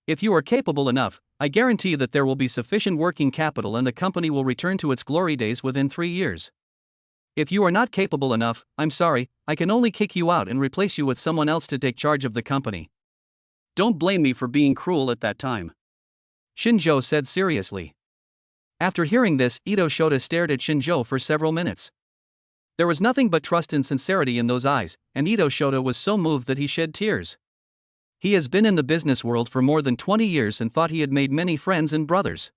B: If you are capable enough, I guarantee that there will be sufficient working capital and the company will return to its glory days within 3 years. If you are not capable enough, I'm sorry, I can only kick you out and replace you with someone else to take charge of the company. Don't blame me for being cruel at that time. Shinjo said seriously. After hearing this, Ito Shota stared at Shinjo for several minutes. There was nothing but trust and sincerity in those eyes, and Ito Shota was so moved that he shed tears. He has been in the business world for more than 20 years and thought he had made many friends and brothers.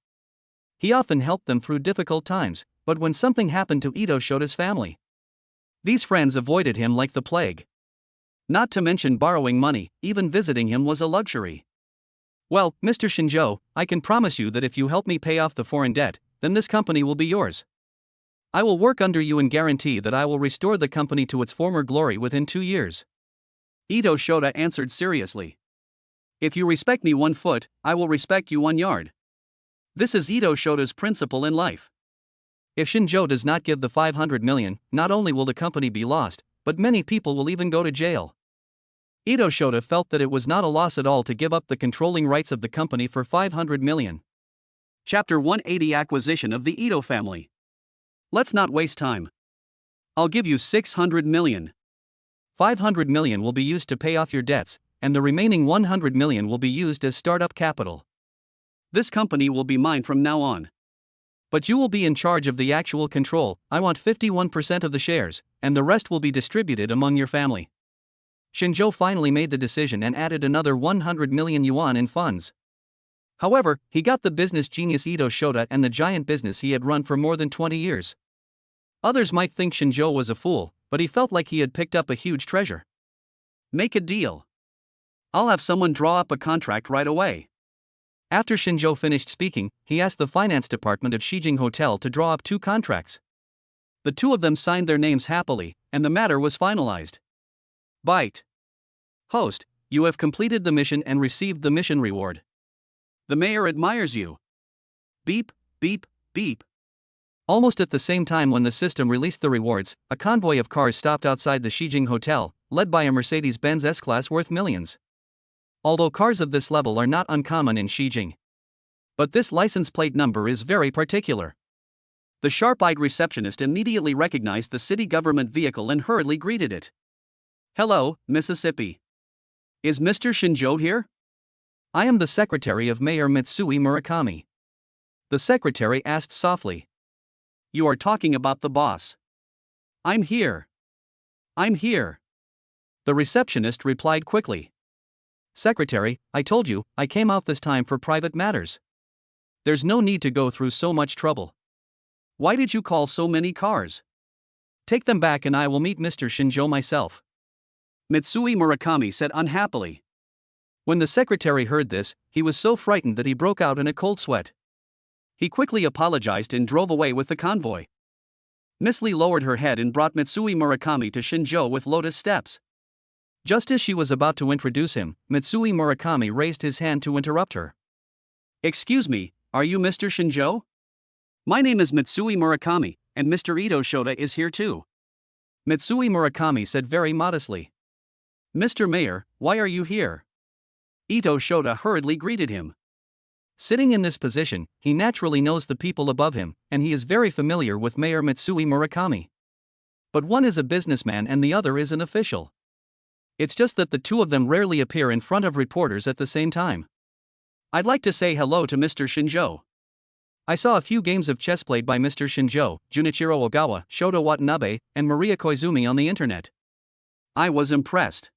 B: He often helped them through difficult times, but when something happened to Ito Shota's family, these friends avoided him like the plague. Not to mention borrowing money, even visiting him was a luxury. Well, Mr. Shinjo, I can promise you that if you help me pay off the foreign debt, then this company will be yours. I will work under you and guarantee that I will restore the company to its former glory within 2 years. Ito Shota answered seriously. If you respect me 1 foot, I will respect you 1 yard. This is Ito Shota's principle in life. If Shinjo does not give the 500 million, not only will the company be lost, but many people will even go to jail. Ito Shota felt that it was not a loss at all to give up the controlling rights of the company for 500 million. Chapter 180 Acquisition of the Ito Family. Let's not waste time. I'll give you 600 million. 500 million will be used to pay off your debts, and the remaining 100 million will be used as startup capital. This company will be mine from now on. But you will be in charge of the actual control. I want 51% of the shares, and the rest will be distributed among your family. Shinjo finally made the decision and added another 100 million yuan in funds.
A: However, he got the business genius Ito Shota and the giant business he had run for more than 20 years. Others might think Shinjo was a fool, but he felt like he had picked up a huge treasure.
B: Make a deal. I'll have someone draw up a contract right away.
A: After Shinjo finished speaking, he asked the finance department of Shijing Hotel to draw up 2 contracts.
B: The 2 of them signed their names happily, and the matter was finalized. Bite. Host, you have completed the mission and received the mission reward. The mayor admires you. Beep, beep, beep.
A: Almost at the same time when the system released the rewards, a convoy of cars stopped outside the Shijing Hotel, led by a Mercedes-Benz S-Class worth millions. Although cars of this level are not uncommon in Shijing. But this license plate number is very particular.
B: The sharp-eyed receptionist immediately recognized the city government vehicle and hurriedly greeted it. Hello, Mississippi. Is Mr. Shinjo here?
A: I am the secretary of Mayor Mitsui Murakami. The secretary asked softly.
B: You are talking about the boss. I'm here. I'm here.
A: The receptionist replied quickly. Secretary, I told you, I came out this time for private matters. There's no need to go through so much trouble.
B: Why did you call so many cars?
A: Take them back and I will meet Mr. Shinjo myself.
B: Mitsui Murakami said unhappily.
A: When the secretary heard this, he was so frightened that he broke out in a cold sweat.
B: He quickly apologized and drove away with the convoy. Miss Lee lowered her head and brought Mitsui Murakami to Shinjo with lotus steps.
A: Just as she was about to introduce him, Mitsui Murakami raised his hand to interrupt her.
B: Excuse me, are you Mr. Shinjo? My name is Mitsui Murakami, and Mr. Ito Shota is here too.
A: Mitsui Murakami said very modestly.
B: Mr. Mayor, why are you here? Ito Shota hurriedly greeted him.
A: Sitting in this position, he naturally knows the people above him, and he is very familiar with Mayor Mitsui Murakami. But one is a businessman and the other is an official. It's just that the 2 of them rarely appear in front of reporters at the same time.
B: I'd like to say hello to Mr. Shinjo.
A: I saw a few games of chess played by Mr. Shinjo, Junichiro Ogawa, Shota Watanabe, and Maria Koizumi on the internet.
B: I was impressed.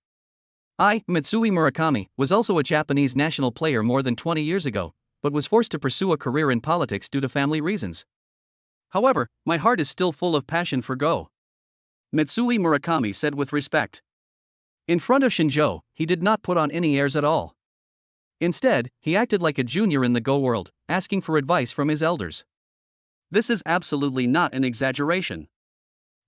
A: I, Mitsui Murakami, was also a Japanese national player more than 20 years ago, but was forced to pursue a career in politics due to family reasons.
B: However, my heart is still full of passion for Go. Mitsui Murakami said with respect.
A: In front of Shinjo, he did not put on any airs at all. Instead, he acted like a junior in the Go world, asking for advice from his elders.
B: This is absolutely not an exaggeration.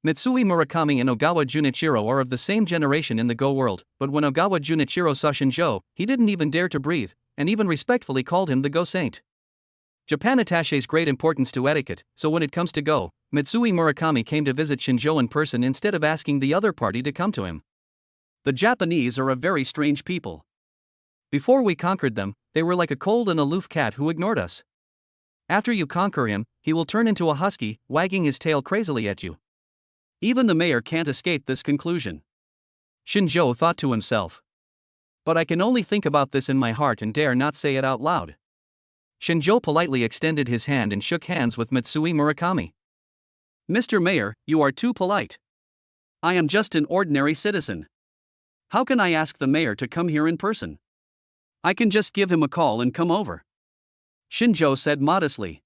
A: Mitsui Murakami and Ogawa Junichiro are of the same generation in the Go world, but when Ogawa Junichiro saw Shinjo, he didn't even dare to breathe, and even respectfully called him the Go Saint. Japan attaches great importance to etiquette, so when it comes to Go, Mitsui Murakami came to visit Shinjo in person instead of asking the other party to come to him.
B: The Japanese are a very strange people.
A: Before we conquered them, they were like a cold and aloof cat who ignored us. After you conquer him, he will turn into a husky, wagging his tail crazily at you.
B: Even the mayor can't escape this conclusion.
A: Shinjo thought to himself. But I can only think about this in my heart and dare not say it out loud. Shinjo politely extended his hand and shook hands with Mitsui Murakami.
B: Mr. Mayor, you are too polite. I am just an ordinary citizen. How can I ask the mayor to come here in person? I can just give him a call and come over.
A: Shinjo said modestly.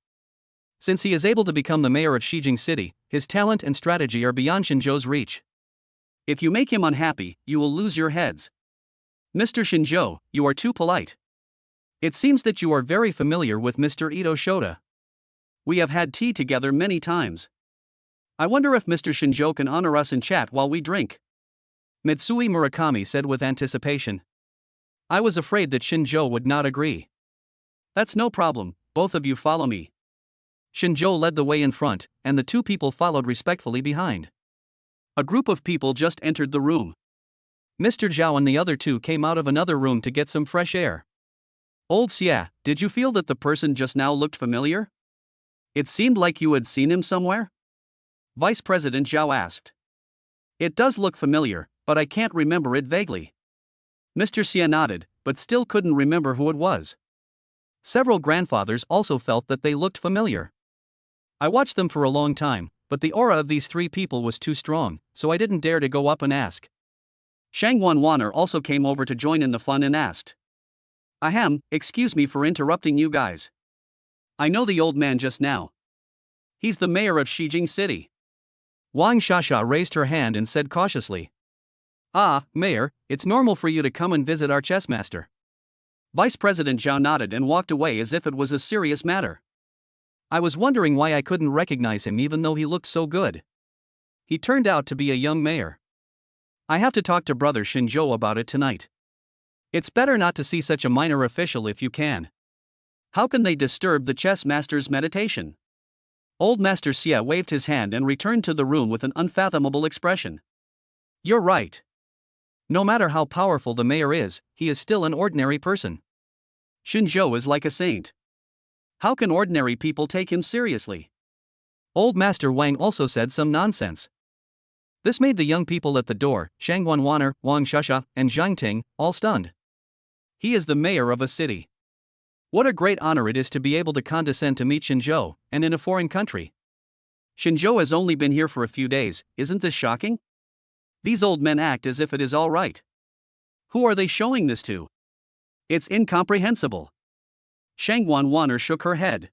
A: Since he is able to become the mayor of Shijing City, his talent and strategy are beyond Shinjo's reach.
B: If you make him unhappy, you will lose your heads. Mr. Shinjo, you are too polite.
A: It seems that you are very familiar with Mr. Ito Shota.
B: We have had tea together many times. I wonder if Mr. Shinjo can honor us and chat while we drink.
A: Mitsui Murakami said with anticipation. I was afraid that Shinjo would not agree.
B: That's no problem, both of you follow me.
A: Shinjo led the way in front, and the 2 people followed respectfully behind.
B: A group of people just entered the room.
A: Mr. Zhao and the other 2 came out of another room to get some fresh air.
B: Old Xia, did you feel that the person just now looked familiar? It seemed like you had seen him somewhere? Vice President Zhao asked. It does look familiar, but I can't remember it vaguely. Mr. Xia nodded, but still couldn't remember who it was.
A: Several grandfathers also felt that they looked familiar. I watched them for a long time, but the aura of these 3 people was too strong, so I didn't dare to go up and ask.
B: Shang Wanwaner also came over to join in the fun and asked. Ahem, excuse me for interrupting you guys. I know the old man just now. He's the mayor of Shijing City.
A: Wang Shasha raised her hand and said cautiously.
B: Ah, Mayor, it's normal for you to come and visit our chess master. Vice President Zhao nodded and walked away as if it was a serious matter.
A: I was wondering why I couldn't recognize him even though he looked so good. He turned out to be a young mayor. I have to talk to Brother Shinjo about it tonight. It's better not to see such a minor official if you can.
B: How can they disturb the chess master's meditation? Old Master Xie waved his hand and returned to the room with an unfathomable expression.
A: You're right. No matter how powerful the mayor is, he is still an ordinary person.
B: Shinjo is like a saint. How can ordinary people take him seriously?
A: Old Master Wang also said some nonsense. This made the young people at the door, Shang Wanwaner, Wang Shasha, and Zhang Ting, all stunned.
B: He is the mayor of a city. What a great honor it is to be able to condescend to meet Shinjo, and in a foreign country. Shinjo has only been here for a few days, isn't this shocking? These old men act as if it is all right. Who are they showing this to? It's incomprehensible. Shang Wanwaner shook her head.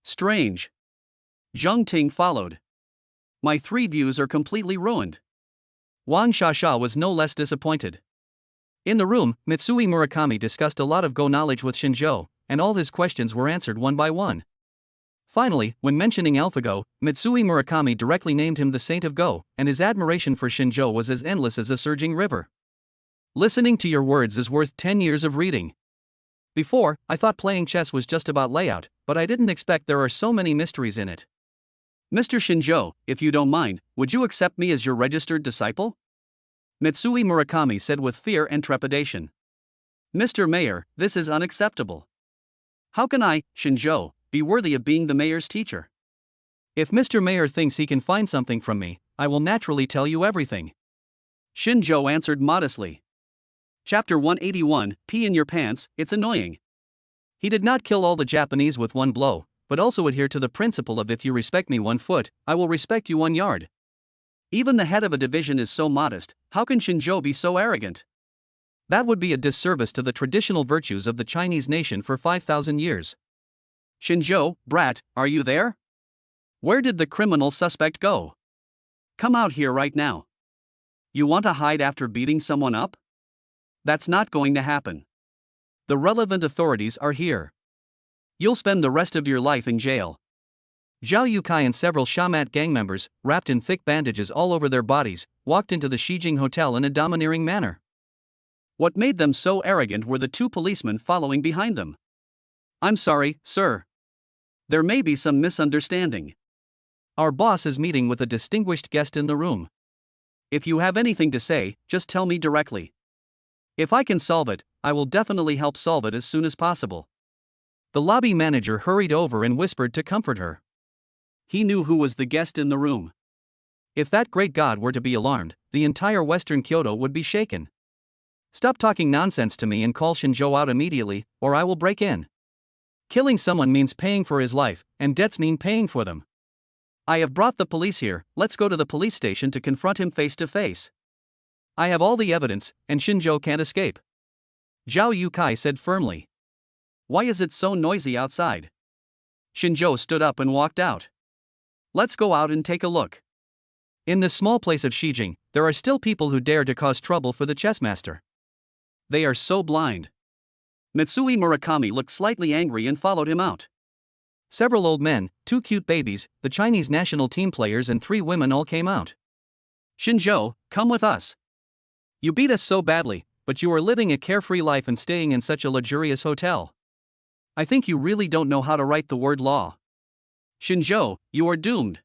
B: Strange. Zhang Ting followed. My 3 views are completely ruined.
A: Wang Shasha was no less disappointed. In the room, Mitsui Murakami discussed a lot of Go knowledge with Shinjo, and all his questions were answered one by one. Finally, when mentioning AlphaGo, Mitsui Murakami directly named him the Saint of Go, and his admiration for Shinjo was as endless as a surging river. Listening to your words is worth 10 years of reading. Before, I thought playing chess was just about layout, but I didn't expect there are so many mysteries in it.
B: Mr. Shinjo, if you don't mind, would you accept me as your registered disciple? Mitsui Murakami said with fear and trepidation. Mr. Mayor, this is unacceptable. How can I, Shinjo, be worthy of being the mayor's teacher?
A: If Mr. Mayor thinks he can find something from me, I will naturally tell you everything.
B: Shinjo answered modestly. Chapter 181, Pee in your pants, it's annoying.
A: He did not kill all the Japanese with one blow, but also adhere to the principle of if you respect me 1 foot, I will respect you 1 yard.
B: Even the head of a division is so modest, how can Shinjo be so arrogant?
A: That would be a disservice to the traditional virtues of the Chinese nation for 5,000 years.
B: Shinjo, brat, are you there? Where did the criminal suspect go? Come out here right now. You want to hide after beating someone up? That's not going to happen. The relevant authorities are here. You'll spend the rest of your life in jail.
A: Zhao Yukai and several Shamat gang members, wrapped in thick bandages all over their bodies, walked into the Shijing Hotel in a domineering manner.
B: What made them so arrogant were the 2 policemen following behind them. I'm sorry, sir. There may be some misunderstanding.
A: Our boss is meeting with a distinguished guest in the room.
B: If you have anything to say, just tell me directly. If I can solve it, I will definitely help solve it as soon as possible.
A: The lobby manager hurried over and whispered to comfort her.
B: He knew who was the guest in the room.
A: If that great god were to be alarmed, the entire western Kyoto would be shaken. Stop talking nonsense to me and call Shinjo out immediately, or I will break in. Killing someone means paying for his life, and debts mean paying for them. I have brought the police here, let's go to the police station to confront him face to face. I have all the evidence, and Shinjo can't escape. Zhao Yukai said firmly.
B: Why is it so noisy outside? Shinjo stood up and walked out. Let's go out and take a look.
A: In this small place of Shijing, there are still people who dare to cause trouble for the chessmaster.
B: They are so blind. Mitsui Murakami looked slightly angry and followed him out.
A: Several old men, 2 cute babies, the Chinese national team players and 3 women all came out.
B: Shinjo, come with us. You beat us so badly, but you are living a carefree life and staying in such a luxurious hotel. I think you really don't know how to write the word law. Shinjo, you are doomed.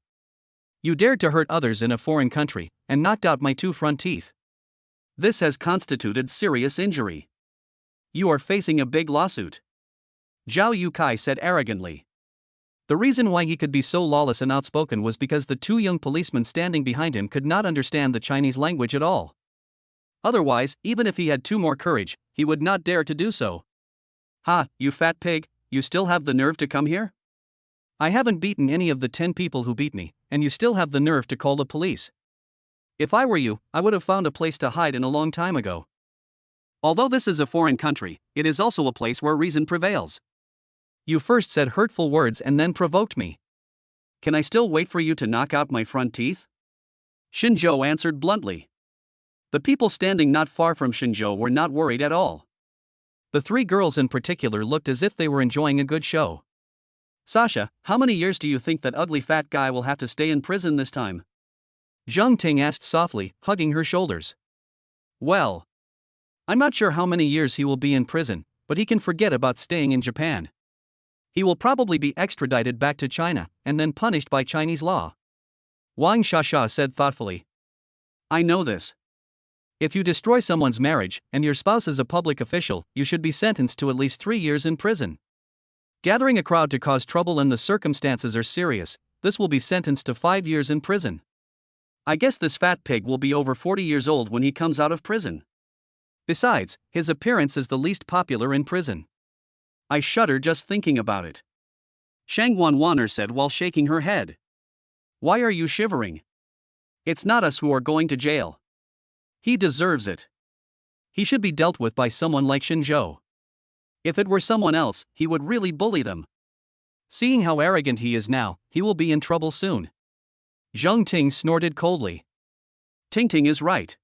A: You dared to hurt others in a foreign country, and knocked out my 2 front teeth.
B: This has constituted serious injury. You are facing a big lawsuit. Zhao Yukai said arrogantly.
A: The reason why he could be so lawless and outspoken was because the 2 young policemen standing behind him could not understand the Chinese language at all.
B: Otherwise, even if he had 2 more courage, he would not dare to do so. Ha, you fat pig, you still have the nerve to come here?
A: I haven't beaten any of the 10 people who beat me, and you still have the nerve to call the police.
B: If I were you, I would have found a place to hide in a long time ago. Although this is a foreign country, it is also a place where reason prevails.
A: You first said hurtful words and then provoked me.
B: Can I still wait for you to knock out my front teeth? Shinjo answered bluntly. The people standing not far from Shinjo were not worried at all.
A: The three girls in particular looked as if they were enjoying a good show.
B: Sasha, how many years do you think that ugly fat guy will have to stay in prison this time?
A: Zhang Ting asked softly, hugging her shoulders.
B: Well,
A: I'm not sure how many years he will be in prison, but he can forget about staying in Japan. He will probably be extradited back to China, and then punished by Chinese law.
B: Wang Shasha said thoughtfully. I know this.
A: If you destroy someone's marriage, and your spouse is a public official, you should be sentenced to at least 3 years in prison. Gathering a crowd to cause trouble and the circumstances are serious, this will be sentenced to 5 years in prison.
B: I guess this fat pig will be over 40 years old when he comes out of prison.
A: Besides, his appearance is the least popular in prison.
B: I shudder just thinking about it. Shang Wanwaner said while shaking her head. Why are you shivering? It's not us who are going to jail. He deserves it.
A: He should be dealt with by someone like Shinjo.
B: If it were someone else, he would really bully them.
A: Seeing how arrogant he is now, he will be in trouble soon.
B: Zhang Ting snorted coldly. Ting Ting is right.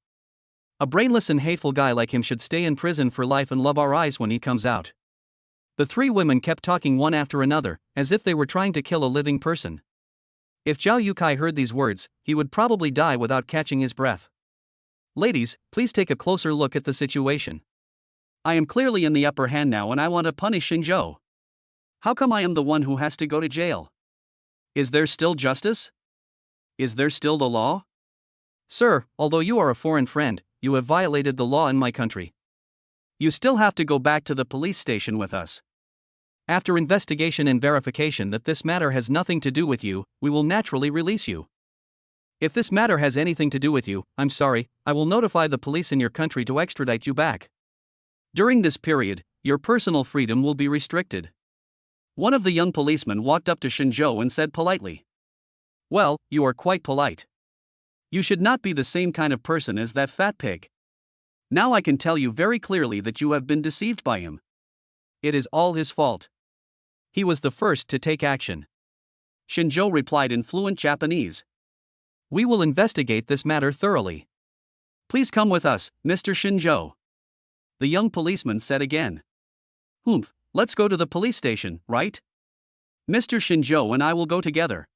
A: A brainless and hateful guy like him should stay in prison for life and love our eyes when he comes out. The three women kept talking one after another, as if they were trying to kill a living person. If Zhao Yukai heard these words, he would probably die without catching his breath. Ladies, please take a closer look at the situation.
B: I am clearly in the upper hand now and I want to punish Shinjo. How come I am the one who has to go to jail? Is there still justice? Is there still the law?
A: Sir, although you are a foreign friend, you have violated the law in my country.
B: You still have to go back to the police station with us.
A: After investigation and verification that this matter has nothing to do with you, we will naturally release you. If this matter has anything to do with you, I'm sorry, I will notify the police in your country to extradite you back. During this period, your personal freedom will be restricted.
B: One of the young policemen walked up to Shinjo and said politely.
A: Well, you are quite polite.
B: You should not be the same kind of person as that fat pig. Now I can tell you very clearly that you have been deceived by him. It is all his fault.
A: He was the first to take action.
B: Shinjo replied in fluent Japanese.
A: We will investigate this matter thoroughly.
B: Please come with us, Mr. Shinjo. The young policeman said again. Let's go to the police station, right? Mr. Shinjo and I will go together.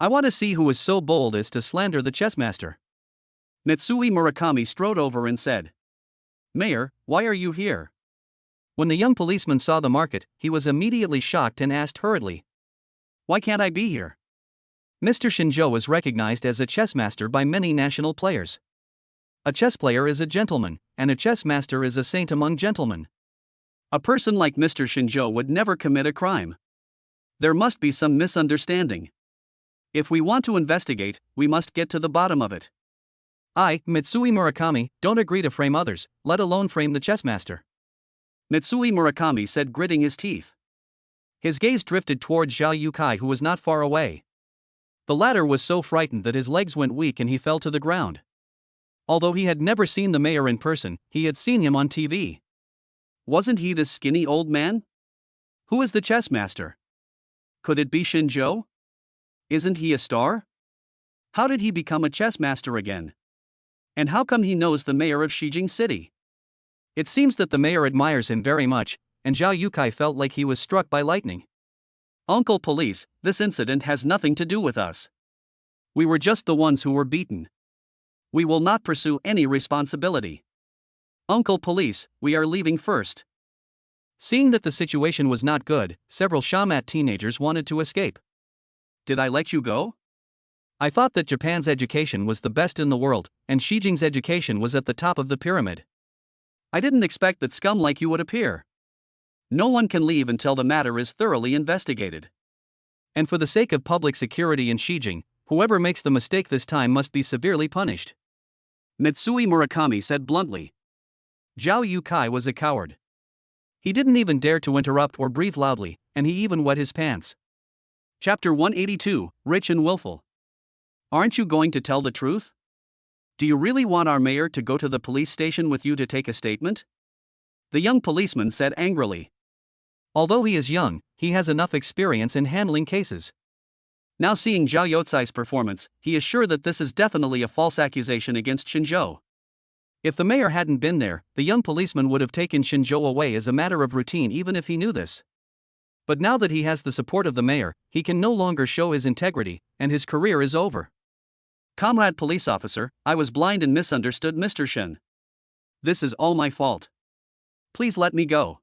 A: I want to see who is so bold as to slander the chess master.
B: Mitsui Murakami strode over and said. Mayor, why are you here?
A: When the young policeman saw the market, he was immediately shocked and asked hurriedly.
B: Why can't I be here?
A: Mr. Shinjo is recognized as a chess master by many national players. A chess player is a gentleman, and a chess master is a saint among gentlemen.
B: A person like Mr. Shinjo would never commit a crime. There must be some misunderstanding. If we want to investigate, we must get to the bottom of it.
A: I, Mitsui Murakami, don't agree to frame others, let alone frame the chess master.
B: Mitsui Murakami said, gritting his teeth.
A: His gaze drifted towards Zhao Yukai, who was not far away. The latter was so frightened that his legs went weak and he fell to the ground. Although he had never seen the mayor in person, he had seen him on TV.
B: Wasn't he the skinny old man? Who is the chess master? Could it be Shinjo? Isn't he a star? How did he become a chess master again? And how come he knows the mayor of Shijing City?
A: It seems that the mayor admires him very much, and Zhao Yukai felt like he was struck by lightning.
B: Uncle Police, this incident has nothing to do with us. We were just the ones who were beaten. We will not pursue any responsibility. Uncle Police, we are leaving first.
A: Seeing that the situation was not good, several Shamat teenagers wanted to escape.
B: Did I let you go?
A: I thought that Japan's education was the best in the world, and Shijing's education was at the top of the pyramid.
B: I didn't expect that scum like you would appear. No one can leave until the matter is thoroughly investigated.
A: And for the sake of public security in Shijing, whoever makes the mistake this time must be severely punished.
B: Mitsui Murakami said bluntly.
A: Zhao Yukai was a coward. He didn't even dare to interrupt or breathe loudly, and he even wet his pants.
B: Chapter 182, Rich and Willful. Aren't you going to tell the truth? Do you really want our mayor to go to the police station with you to take a statement? The young policeman said angrily.
A: Although he is young, he has enough experience in handling cases.
B: Now seeing Zhao Youcai's performance, he is sure that this is definitely a false accusation against Xinzhou.
A: If the mayor hadn't been there, the young policeman would have taken Xinzhou away as a matter of routine even if he knew this. But now that he has the support of the mayor, he can no longer show his integrity, and his career is over.
B: Comrade police officer, I was blind and misunderstood Mr. Shen. This is all my fault. Please let me go.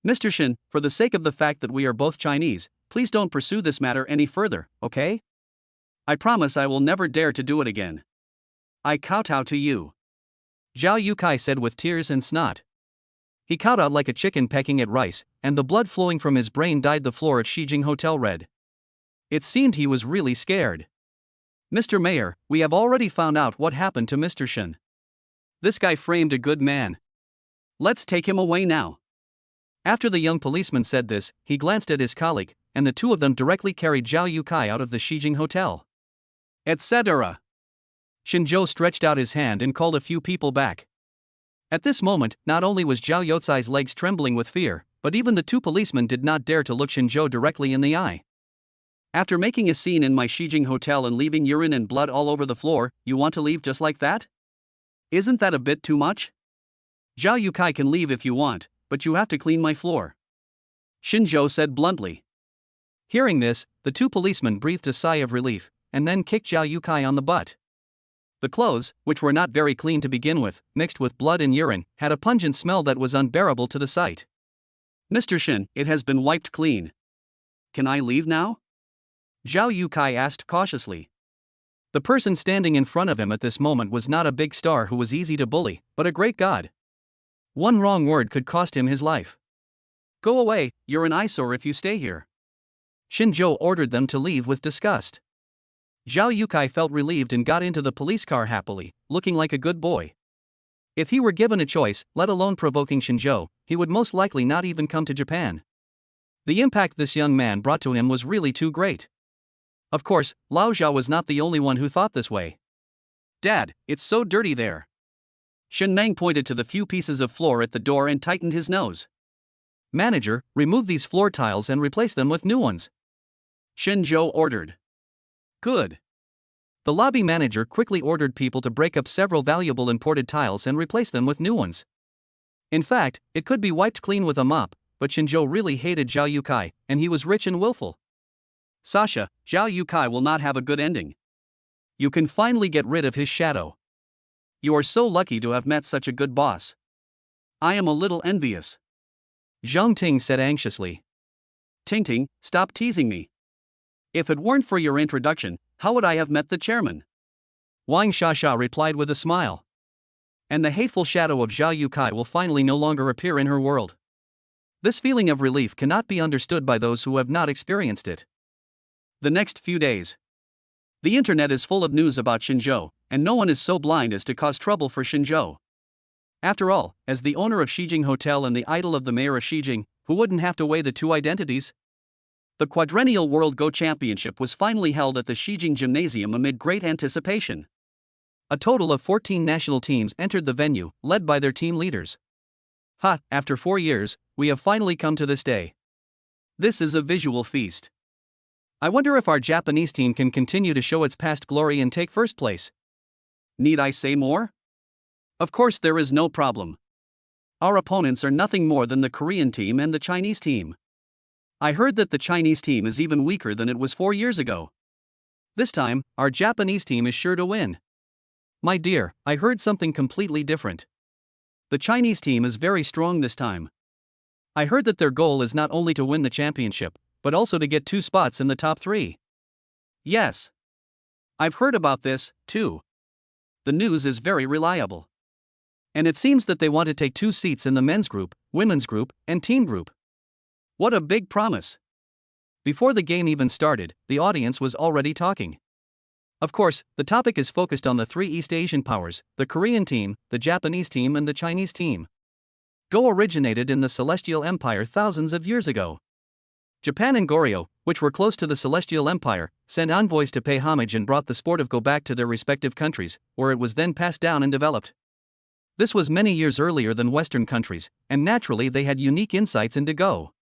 A: Mr. Shen, for the sake of the fact that we are both Chinese, please don't pursue this matter any further, okay?
B: I promise I will never dare to do it again. I kowtow to you.
A: Zhao Yukai said with tears and snot. He kowtowed like a chicken pecking at rice, and the blood flowing from his brain dyed the floor at Shijing Hotel red. It seemed he was really scared.
B: Mr. Mayor, we have already found out what happened to Mr. Shen. This guy framed a good man. Let's take him away now.
A: After the young policeman said this, he glanced at his colleague, and the two of them directly carried Zhao Yukai out of the Shijing Hotel.
B: Etc.
A: Xinzhou stretched out his hand and called a few people back. At this moment, not only was Zhao Youcai's legs trembling with fear, but even the two policemen did not dare to look Xinzhou directly in the eye.
B: After making a scene in my Shijing hotel and leaving urine and blood all over the floor, you want to leave just like that? Isn't that a bit too much? Zhao Yukai can leave if you want, but you have to clean my floor. Xinzhou said bluntly.
A: Hearing this, the two policemen breathed a sigh of relief, and then kicked Zhao Yukai on the butt. The clothes, which were not very clean to begin with, mixed with blood and urine, had a pungent smell that was unbearable to the sight.
B: Mr. Shen, it has been wiped clean. Can I leave now? Zhao Yukai asked cautiously.
A: The person standing in front of him at this moment was not a big star who was easy to bully, but a great god. One wrong word could cost him his life.
B: Go away, you're an eyesore if you stay here.
A: Xinzhou ordered them to leave with disgust. Zhao Yukai felt relieved and got into the police car happily, looking like a good boy. If he were given a choice, let alone provoking Xinzhou, he would most likely not even come to Japan. The impact this young man brought to him was really too great. Of course, Lao Zhao was not the only one who thought this way.
B: Dad, it's so dirty there. Shen Meng pointed to the few pieces of floor at the door and tightened his nose.
A: Manager, remove these floor tiles and replace them with new ones.
B: Xinzhou ordered. Good.
A: The lobby manager quickly ordered people to break up several valuable imported tiles and replace them with new ones. In fact, it could be wiped clean with a mop, but Xinzhou really hated Zhao Yukai, and he was rich and willful.
B: Sasha, Zhao Yukai will not have a good ending. You can finally get rid of his shadow. You are so lucky to have met such a good boss. I am a little envious.
A: Zhang Ting said anxiously.
B: Ting, stop teasing me. If it weren't for your introduction, how would I have met the chairman?
A: Wang Shasha replied with a smile. And the hateful shadow of Zhao Yukai will finally no longer appear in her world. This feeling of relief cannot be understood by those who have not experienced it.
B: The next few days. The internet is full of news about Xinzhou, and no one is so blind as to cause trouble for Xinzhou. After all, as the owner of Shijing Hotel and the idol of the mayor of Shijing, who wouldn't have to weigh the two identities? The quadrennial World Go Championship was finally held at the Shijing Gymnasium amid great anticipation.
A: A total of 14 national teams entered the venue, led by their team leaders. After 4 years, we have finally come to this day.
B: This is a visual feast.
A: I wonder if our Japanese team can continue to show its past glory and take first place.
B: Need I say more? Of course there is no problem. Our opponents are nothing more than the Korean team and the Chinese team. I heard that the Chinese team is even weaker than it was 4 years ago.
A: This time, our Japanese team is sure to win. My dear, I heard something completely different. The Chinese team is very strong this time. I heard that their goal is not only to win the championship, but also to get 2 spots in the top 3.
B: Yes. I've heard about this, too. The news is very reliable.
A: And it seems that they want to take 2 seats in the men's group, women's group, and team group.
B: What a big promise.
A: Before the game even started, the audience was already talking. Of course, the topic is focused on the 3 East Asian powers, the Korean team, the Japanese team and the Chinese team. Go originated in the Celestial Empire thousands of years ago. Japan and Goryeo, which were close to the Celestial Empire, sent envoys to pay homage and brought the sport of Go back to their respective countries, where it was then passed down and developed. This was many years earlier than Western countries, and naturally they had unique insights into Go.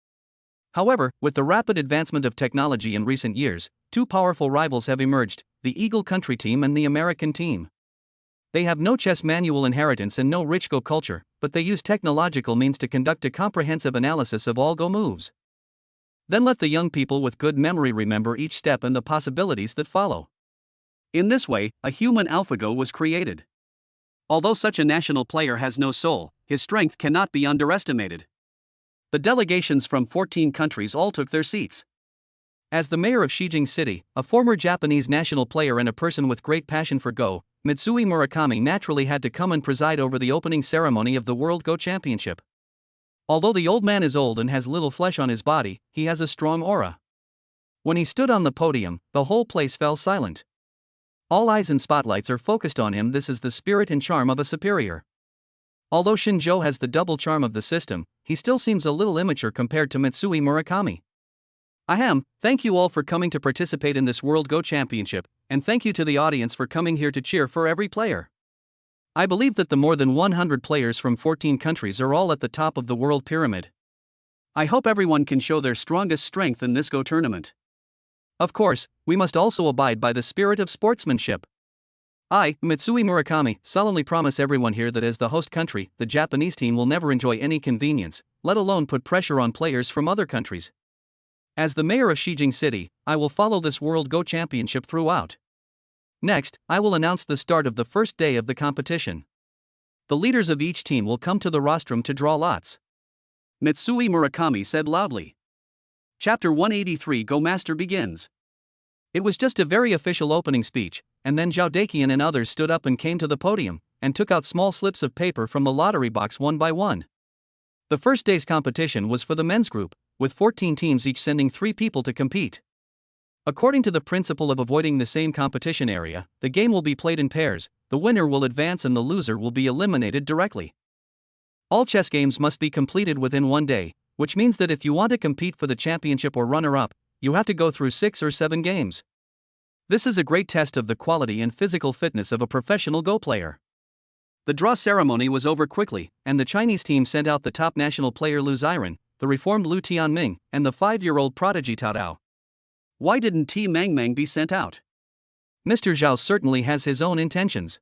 A: However, with the rapid advancement of technology in recent years, two powerful rivals have emerged, the Eagle Country team and the American team. They have no chess manual inheritance and no rich Go culture, but they use technological means to conduct a comprehensive analysis of all Go moves. Then let the young people with good memory remember each step and the possibilities that follow. In this way, a human AlphaGo was created. Although such a national player has no soul, his strength cannot be underestimated. The delegations from 14 countries all took their seats. As the mayor of Shijing City, a former Japanese national player and a person with great passion for Go, Mitsui Murakami naturally had to come and preside over the opening ceremony of the World Go Championship. Although the old man is old and has little flesh on his body, he has a strong aura. When he stood on the podium, the whole place fell silent. All eyes and spotlights are focused on him. This is the spirit and charm of a superior. Although Shinjo has the double charm of the system, he still seems a little immature compared to Mitsui Murakami. Ahem, thank you all for coming to participate in this World Go Championship, and thank you to the audience for coming here to cheer for every player. I believe that the more than 100 players from 14 countries are all at the top of the world pyramid. I hope everyone can show their strongest strength in this Go tournament. Of course, we must also abide by the spirit of sportsmanship. I, Mitsui Murakami, solemnly promise everyone here that as the host country, the Japanese team will never enjoy any convenience, let alone put pressure on players from other countries. As the mayor of Shijing City, I will follow this World Go Championship throughout. Next, I will announce the start of the first day of the competition. The leaders of each team will come to the rostrum to draw lots. Mitsui Murakami said loudly. Chapter 183 Go Master begins. It was just a very official opening speech, and then Zhao Daqian and others stood up and came to the podium, and took out small slips of paper from the lottery box one by one. The first day's competition was for the men's group, with 14 teams each sending 3 people to compete. According to the principle of avoiding the same competition area, the game will be played in pairs, the winner will advance and the loser will be eliminated directly. All chess games must be completed within 1 day, which means that if you want to compete for the championship or runner-up, you have to go through 6 or 7 games. This is a great test of the quality and physical fitness of a professional Go player. The draw ceremony was over quickly, and the Chinese team sent out the top national player Lu Xiren, the reformed Lu Tianming, and the 5-year-old prodigy Tao Tao. Why didn't T Mang Mang be sent out? Mr. Zhao certainly has his own intentions.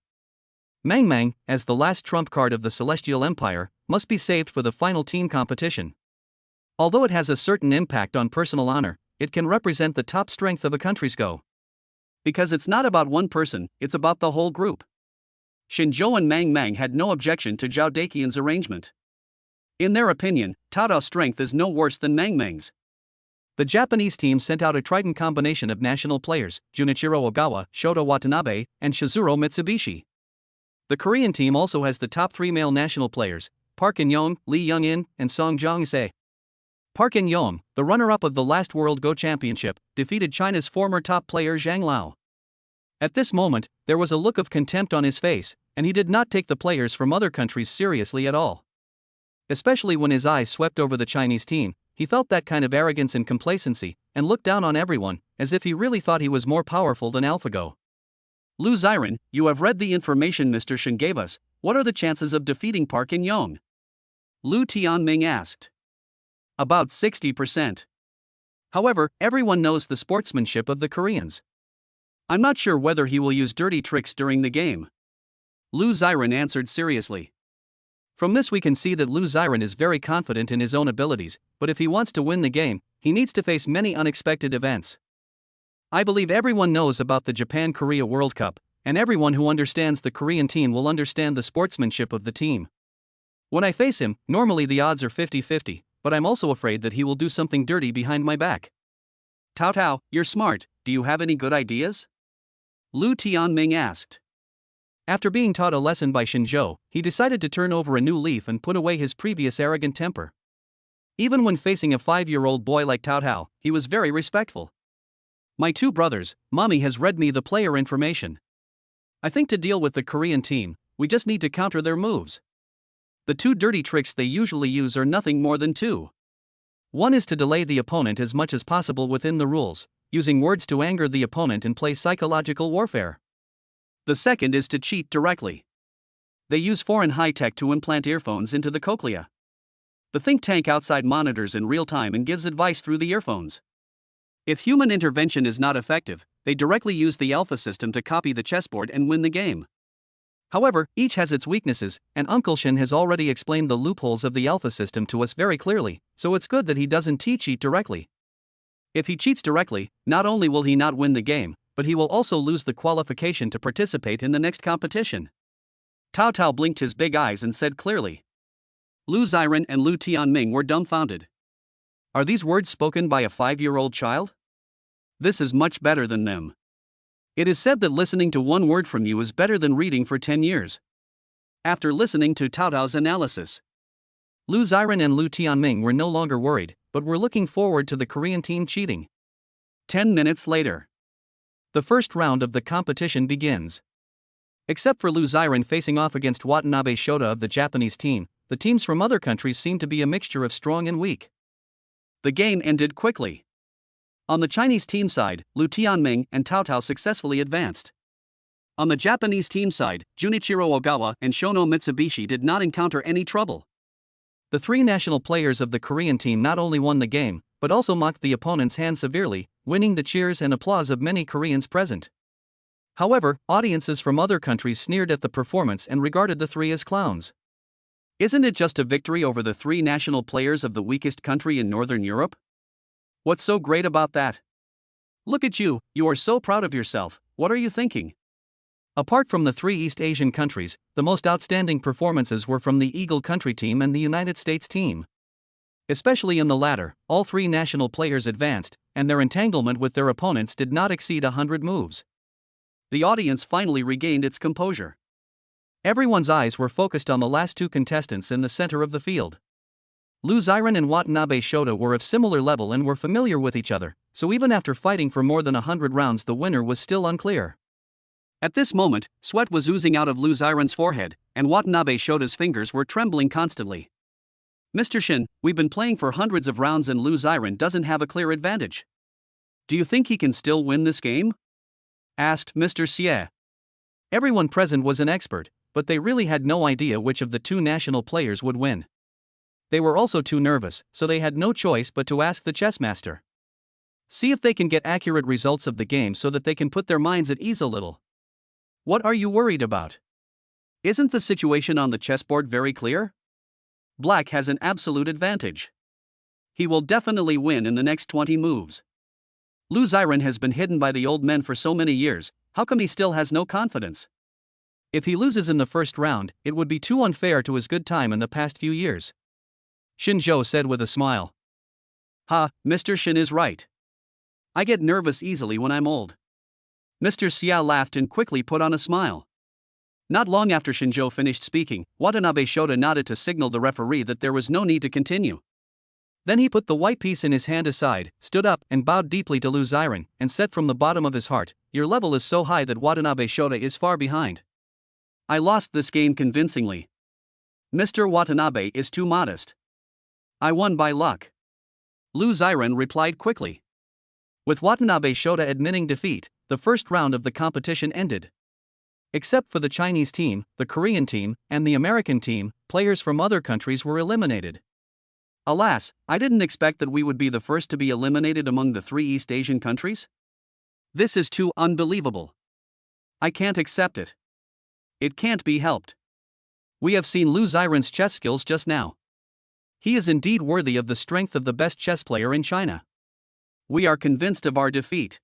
A: Mang Mang, as the last trump card of the Celestial Empire, must be saved for the final team competition. Although it has a certain impact on personal honor, it can represent the top strength of a country's Go. Because it's not about one person, it's about the whole group. Shinjo and Mang Mang had no objection to Zhao Daqian's arrangement. In their opinion, Tao Tao's strength is no worse than Mang Mang's. The Japanese team sent out a trident combination of national players, Junichiro Ogawa, Shota Watanabe, and Shizuru Mitsubishi. The Korean team also has the top 3 male national players, Park In-young, Lee Young-in, and Song Jong-se. Park In-young, the runner-up of the last World Go Championship, defeated China's former top player Zhang Lao. At this moment, there was a look of contempt on his face, and he did not take the players from other countries seriously at all. Especially when his eyes swept over the Chinese team, he felt that kind of arrogance and complacency, and looked down on everyone, as if he really thought he was more powerful than AlphaGo. Lu Xiren, you have read the information Mr. Shen gave us. What are the chances of defeating Park In-young? Lu Tianming asked. About 60%. However, everyone knows the sportsmanship of the Koreans. I'm not sure whether he will use dirty tricks during the game. Lu Xiren answered seriously. From this we can see that Lu Xiren is very confident in his own abilities, but if he wants to win the game, he needs to face many unexpected events. I believe everyone knows about the Japan-Korea World Cup, and everyone who understands the Korean team will understand the sportsmanship of the team. When I face him, normally the odds are 50-50, but I'm also afraid that he will do something dirty behind my back. Tao Tao, you're smart, do you have any good ideas? Lu Tianming asked. After being taught a lesson by Shinjo, he decided to turn over a new leaf and put away his previous arrogant temper. Even when facing a 5-year-old boy like Tao Tao, he was very respectful. My 2 brothers, Mommy has read me the player information. I think to deal with the Korean team, we just need to counter their moves. The 2 dirty tricks they usually use are nothing more than 2. One is to delay the opponent as much as possible within the rules, using words to anger the opponent and play psychological warfare.
B: The second is to cheat directly. They use foreign high-tech to implant earphones into the cochlea. The think tank outside monitors in real time and gives advice through the earphones. If human intervention is not effective, they directly use the alpha system to copy the chessboard and win the game.
A: However, each has its weaknesses, and Uncle Shin has already explained the loopholes of the alpha system to us very clearly, so it's good that he doesn't cheat directly. If he cheats directly, not only will he not win the game, but he will also lose the qualification to participate in the next competition. Tao Tao blinked his big eyes and said clearly. Lu Xiren and Lu Tianming were dumbfounded. Are these words spoken by a 5-year-old child? This is much better than them. It is said that listening to one word from you is better than reading for 10 years. After listening to Tao Tao's analysis, Lu Xiren and Lu Tianming were no longer worried, but were looking forward to the Korean team cheating.
B: 10 minutes later,
A: the first round of the competition begins. Except for Lu Xiren facing off against Watanabe Shota of the Japanese team, the teams from other countries seem to be a mixture of strong and weak.
B: The game ended quickly. On the Chinese team side, Lu Tianming and Tao Tao successfully advanced. On the Japanese team side, Junichiro Ogawa and Shono Mitsubishi did not encounter any trouble.
A: The three national players of the Korean team not only won the game, but also mocked the opponent's hand severely, winning the cheers and applause of many Koreans present. However, audiences from other countries sneered at the performance and regarded the three as clowns.
B: Isn't it just a victory over the three national players of the weakest country in Northern Europe? What's so great about that? Look at you, you are so proud of yourself, what are you thinking?
A: Apart from the three East Asian countries, the most outstanding performances were from the Eagle Country team and the United States team. Especially in the latter, all three national players advanced, and their entanglement with their opponents did not exceed 100 moves.
B: The audience finally regained its composure.
A: Everyone's eyes were focused on the last two contestants in the center of the field. Lu Xiren and Watanabe Shota were of similar level and were familiar with each other, so even after fighting for more than 100 rounds the winner was still unclear.
B: At this moment, sweat was oozing out of Lu Xiren's forehead, and Watanabe Shota's fingers were trembling constantly. Mr. Shin, we've been playing for hundreds of rounds and Lu Xiren doesn't have a clear advantage. Do you think he can still win this game? Asked Mr. Xie.
A: Everyone present was an expert, but they really had no idea which of the two national players would win. They were also too nervous, so they had no choice but to ask the chess master. See if they can get accurate results of the game so that they can put their minds at ease a little. What are you worried about?
B: Isn't the situation on the chessboard very clear? Black has an absolute advantage. He will definitely win in the next 20 moves. Lu Xiren has been hidden by the old men for so many years, how come he still has no confidence?
A: If he loses in the first round, it would be too unfair to his good time in the past few years. Shin Zhou said with a smile.
B: Ha, Mr. Shin is right. I get nervous easily when I'm old. Mr. Xia laughed and quickly put on a smile. Not long after Shinzhou finished speaking, Watanabe Shota nodded to signal the referee that there was no need to continue.
A: Then he put the white piece in his hand aside, stood up and bowed deeply to Lu Xiren, and said from the bottom of his heart, "Your level is so high that Watanabe Shota is far behind.
B: I lost this game convincingly. Mr. Watanabe is too modest. I won by luck." Lu Xiren replied quickly.
A: With Watanabe Shota admitting defeat, the first round of the competition ended. Except for the Chinese team, the Korean team, and the American team, players from other countries were eliminated.
B: Alas, I didn't expect that we would be the first to be eliminated among the three East Asian countries. This is too unbelievable. I can't accept it. It can't be helped.
A: We have seen Lu Xiren's chess skills just now. He is indeed worthy of the strength of the best chess player in China.
B: We are convinced of our defeat.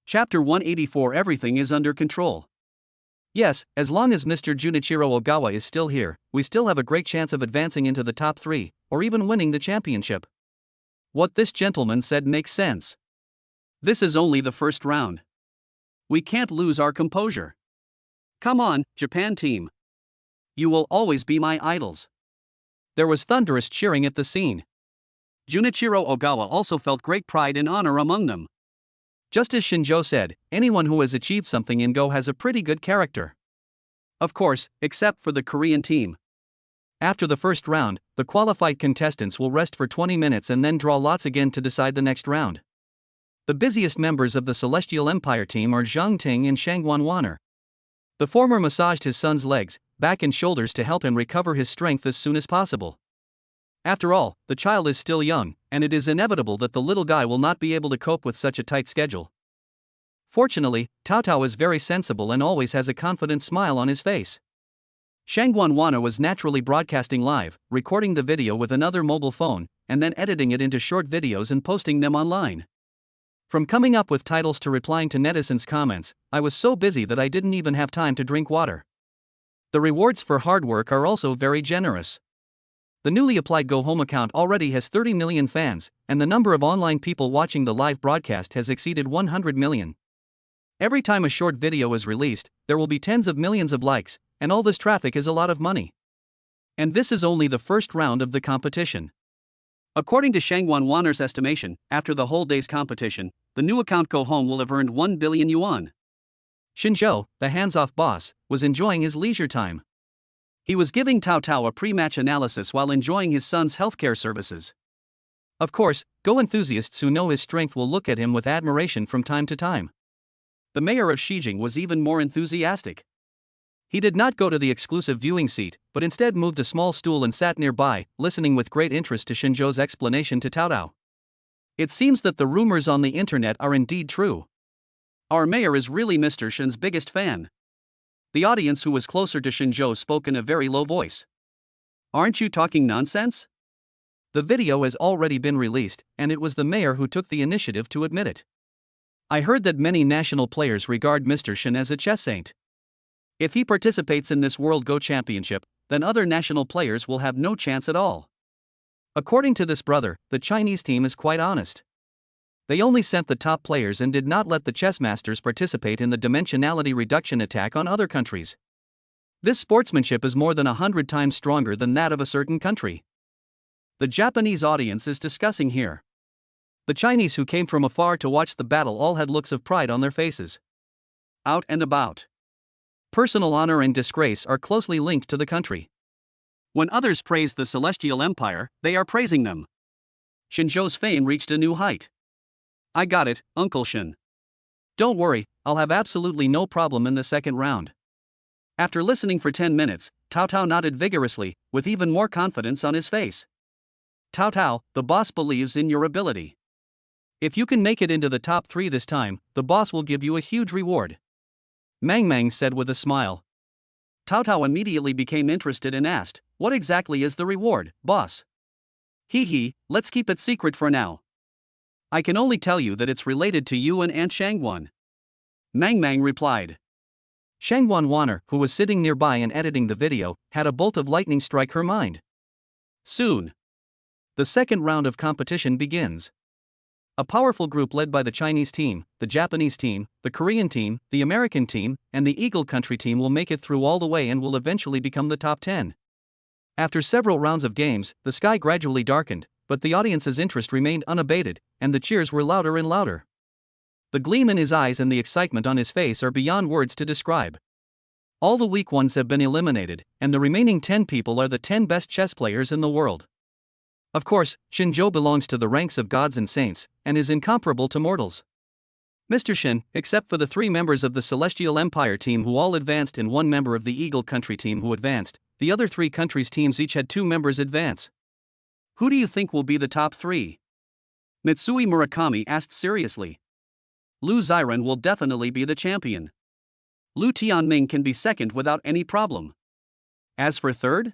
B: Chapter 184. Everything is under control.
A: Yes, as long as Mr. Junichiro Ogawa is still here, we still have a great chance of advancing into the top 3, or even winning the championship. What this gentleman said makes sense.
B: This is only the first round. We can't lose our composure. Come on, Japan team. You will always be my idols.
A: There was thunderous cheering at the scene.
B: Junichiro Ogawa also felt great pride and honor among them.
A: Just as Shinzhou said, anyone who has achieved something in Go has a pretty good character.
B: Of course, except for the Korean team.
A: After the first round, the qualified contestants will rest for 20 minutes and then draw lots again to decide the next round. The busiest members of the Celestial Empire team are Zhang Ting and Shangguan Wan'er. The former massaged his son's legs, back and shoulders to help him recover his strength as soon as possible. After all, the child is still young, and it is inevitable that the little guy will not be able to cope with such a tight schedule. Fortunately, Cao Cao is very sensible and always has a confident smile on his face. Shangguan Wan'er was naturally broadcasting live, recording the video with another mobile phone, and then editing it into short videos and posting them online. From coming up with titles to replying to netizens' comments, I was so busy that I didn't even have time to drink water. The rewards for hard work are also very generous. The newly applied Go Home account already has 30 million fans, and the number of online people watching the live broadcast has exceeded 100 million. Every time a short video is released, there will be tens of millions of likes, and all this traffic is a lot of money. And this is only the first round of the competition. According to Shangguan Wan'er's estimation, after the whole day's competition, the new account Go Home will have earned 1 billion yuan. Xinzhou, the hands-off boss, was enjoying his leisure time. He was giving Cao Cao a pre-match analysis while enjoying his son's healthcare services. Of course, Go enthusiasts who know his strength will look at him with admiration from time to time. The mayor of Xijing was even more enthusiastic. He did not go to the exclusive viewing seat, but instead moved a small stool and sat nearby, listening with great interest to Xinzhou's explanation to Cao Cao. It seems that the rumors on the internet are indeed true. Our mayor is really Mr. Shen's biggest fan. The audience who was closer to Xinzhou spoke in a very low voice. Aren't you talking nonsense? The video has already been released, and it was the mayor who took the initiative to admit it. I heard that many national players regard Mr. Shen as a chess saint. If he participates in this World Go Championship, then other national players will have no chance at all. According to this brother, the Chinese team is quite honest. They only sent the top players and did not let the chess masters participate in the dimensionality reduction attack on other countries. This sportsmanship is more than 100 times stronger than that of a certain country. The Japanese audience is discussing here. The Chinese who came from afar to watch the battle all had looks of pride on their faces. Out and about. Personal honor and disgrace are closely linked to the country. When others praise the Celestial Empire, they are praising them. Xinzhou's fame reached a new height. I got it, Uncle Shen. Don't worry, I'll have absolutely no problem in the second round. After listening for 10 minutes, Cao Cao nodded vigorously, with even more confidence on his face. Cao Cao, the boss believes in your ability. If you can make it into the top 3 this time, the boss will give you a huge reward. Mang Mang said with a smile. Cao Cao immediately became interested and asked, what exactly is the reward, boss? Hee, let's keep it secret for now. I can only tell you that it's related to you and Aunt Shangguan. Mang Mang replied. Shangguan Wan'er, who was sitting nearby and editing the video, had a bolt of lightning strike her mind. Soon, the second round of competition begins. A powerful group led by the Chinese team, the Japanese team, the Korean team, the American team, and the Eagle Country team will make it through all the way and will eventually become the top 10. After several rounds of games, the sky gradually darkened, but the audience's interest remained unabated, and the cheers were louder and louder. The gleam in his eyes and the excitement on his face are beyond words to describe. All the weak ones have been eliminated, and the remaining 10 people are the 10 best chess players in the world. Of course, Xinzhou belongs to the ranks of gods and saints, and is incomparable to mortals. Mr. Shen, except for the 3 members of the Celestial Empire team who all advanced and 1 member of the Eagle Country team who advanced, the other 3 countries' teams each had 2 members advance. Who do you think will be the top 3? Mitsui Murakami asked seriously. Lu Ziran will definitely be the champion. Lu Tianming can be second without any problem. As for third?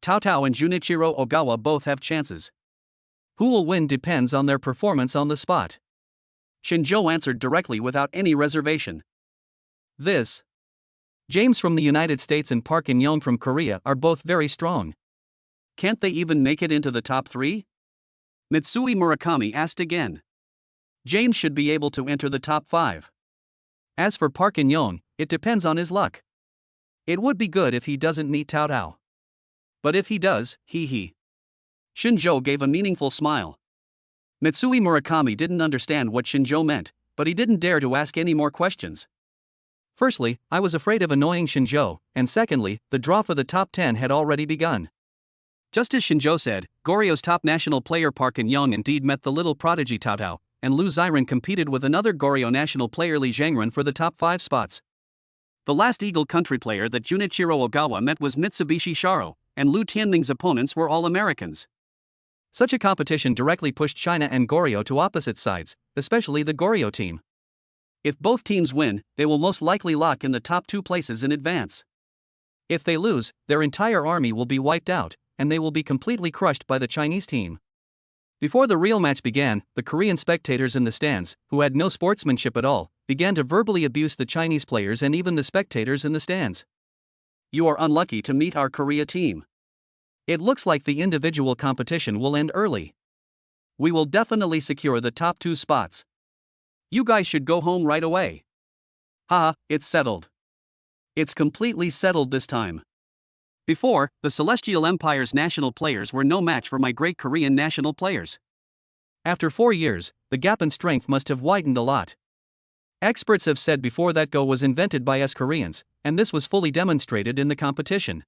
A: Cao Cao and Junichiro Ogawa both have chances. Who will win depends on their performance on the spot. Xinzhou answered directly without any reservation. James from the United States and Park In-young from Korea are both very strong. Can't they even make it into the top 3? Mitsui Murakami asked again. James should be able to enter the top 5. As for Park In-young, it depends on his luck. It would be good if he doesn't meet Cao Cao. But if he does, hee. Xinzhou gave a meaningful smile. Mitsui Murakami didn't understand what Xinzhou meant, but he didn't dare to ask any more questions. Firstly, I was afraid of annoying Shinjo, and secondly, the draw for the top 10 had already begun.
B: Just as Shinjo said, Goryeo's top national player Park In-young indeed met the little prodigy Cao Cao, and Lu Xiren competed with another Goryeo national player Li Zhangren for the top 5 spots. The last Eagle country player that Junichiro Ogawa met was Mitsubishi Sharo, and Lu Tianling's opponents were all Americans.
A: Such a competition directly pushed China and Goryeo to opposite sides, especially the Goryeo team.
B: If both teams win, they will most likely lock in the top 2 places in advance.
A: If they lose, their entire army will be wiped out, and they will be completely crushed by the Chinese team. Before the real match began, the Korean spectators in the stands, who had no sportsmanship at all, began to verbally abuse the Chinese players and even the spectators in the stands.
B: You are unlucky to meet our Korea team.
A: It looks like the individual competition will end early.
B: We will definitely secure the top 2 spots. You guys should go home right away. Haha, it's settled. It's completely settled this time. Before, the Celestial Empire's national players were no match for my great Korean national players.
A: After 4 years, the gap in strength must have widened a lot. Experts have said before that Go was invented by us Koreans, and this was fully demonstrated in the competition.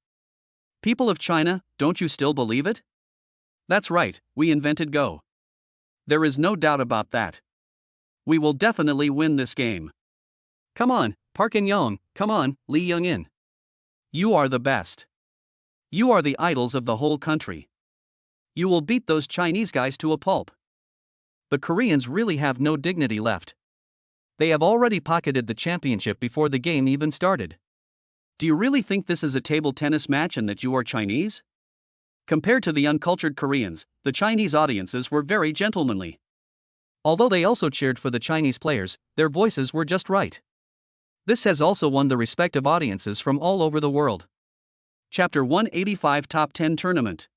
B: People of China, don't you still believe it? That's right, we invented Go. There is no doubt about that. We will definitely win this game.
A: Come on, Park In-young, come on, Lee Young-in.
B: You are the best. You are the idols of the whole country. You will beat those Chinese guys to a pulp.
A: The Koreans really have no dignity left. They have already pocketed the championship before the game even started.
B: Do you really think this is a table tennis match and that you are Chinese? Compared to the uncultured Koreans, the Chinese audiences were very gentlemanly.
A: Although they also cheered for the Chinese players, their voices were just right. This has also won the respect of audiences from all over the world.
B: Chapter 185 Top 10 Tournament.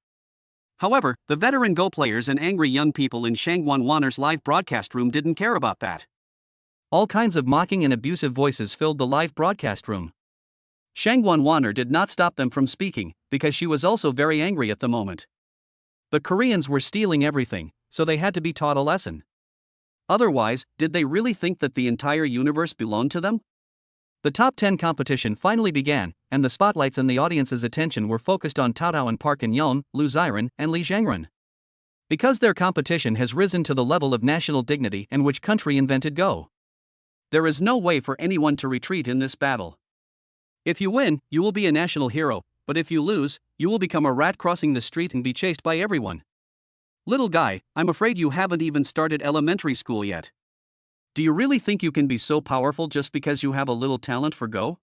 B: However, the veteran Go players and angry young people in Shangwan Wanner's live broadcast room didn't care about that.
A: All kinds of mocking and abusive voices filled the live broadcast room.
B: Shangwan Wanner did not stop them from speaking, because she was also very angry at the moment.
A: The Koreans were stealing everything, so they had to be taught a lesson.
B: Otherwise, did they really think that the entire universe belonged to them?
A: The top 10 competition finally began, and the spotlights and the audience's attention were focused on Cao Cao and Park In-young, Lu Xiren, and Li Zhangren. Because their competition has risen to the level of national dignity and which country invented Go.
B: There is no way for anyone to retreat in this battle. If you win, you will be a national hero, but if you lose, you will become a rat crossing the street and be chased by everyone. Little guy, I'm afraid you haven't even started elementary school yet. Do you really think you can be so powerful just because you have a little talent for Go?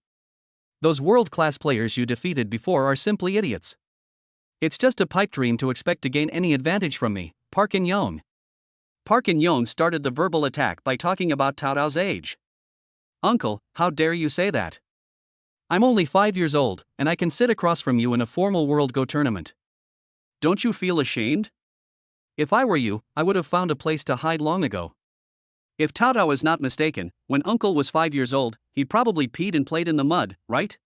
A: Those world-class players you defeated before are simply idiots. It's just a pipe dream to expect to gain any advantage from me, Park In-young.
B: Park In-young started the verbal attack by talking about Cao Cao's age.
A: Uncle, how dare you say that? I'm only 5 years old, and I can sit across from you in a formal World Go tournament.
B: Don't you feel ashamed?
A: If I were you, I would have found a place to hide long ago.
B: If Cao Cao is not mistaken, when Uncle was 5 years old, he probably peed and played in the mud, right?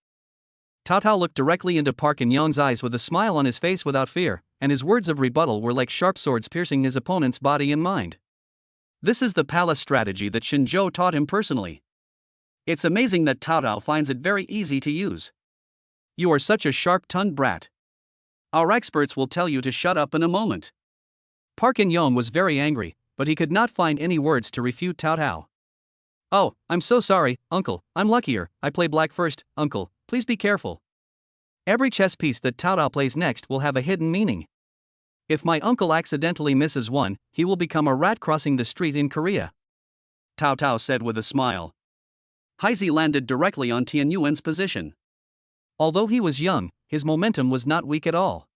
A: Cao Cao looked directly into Park In-young's eyes with a smile on his face without fear, and his words of rebuttal were like sharp swords piercing his opponent's body and mind.
B: This is the palace strategy that Shinjo taught him personally. It's amazing that Cao Cao finds it very easy to use.
A: You are such a sharp-tongued brat.
B: Our experts will tell you to shut up in a moment.
A: Park In-young was very angry, but he could not find any words to refute Cao Cao. Oh, I'm so sorry, Uncle, I'm luckier, I play black first, Uncle, please be careful. Every chess piece that Cao Cao plays next will have a hidden meaning. If my uncle accidentally misses one, he will become a rat crossing the street in Korea.
B: Cao Cao said with a smile. Heisei landed directly on Tianyuan's position.
A: Although he was young, his momentum was not weak at all.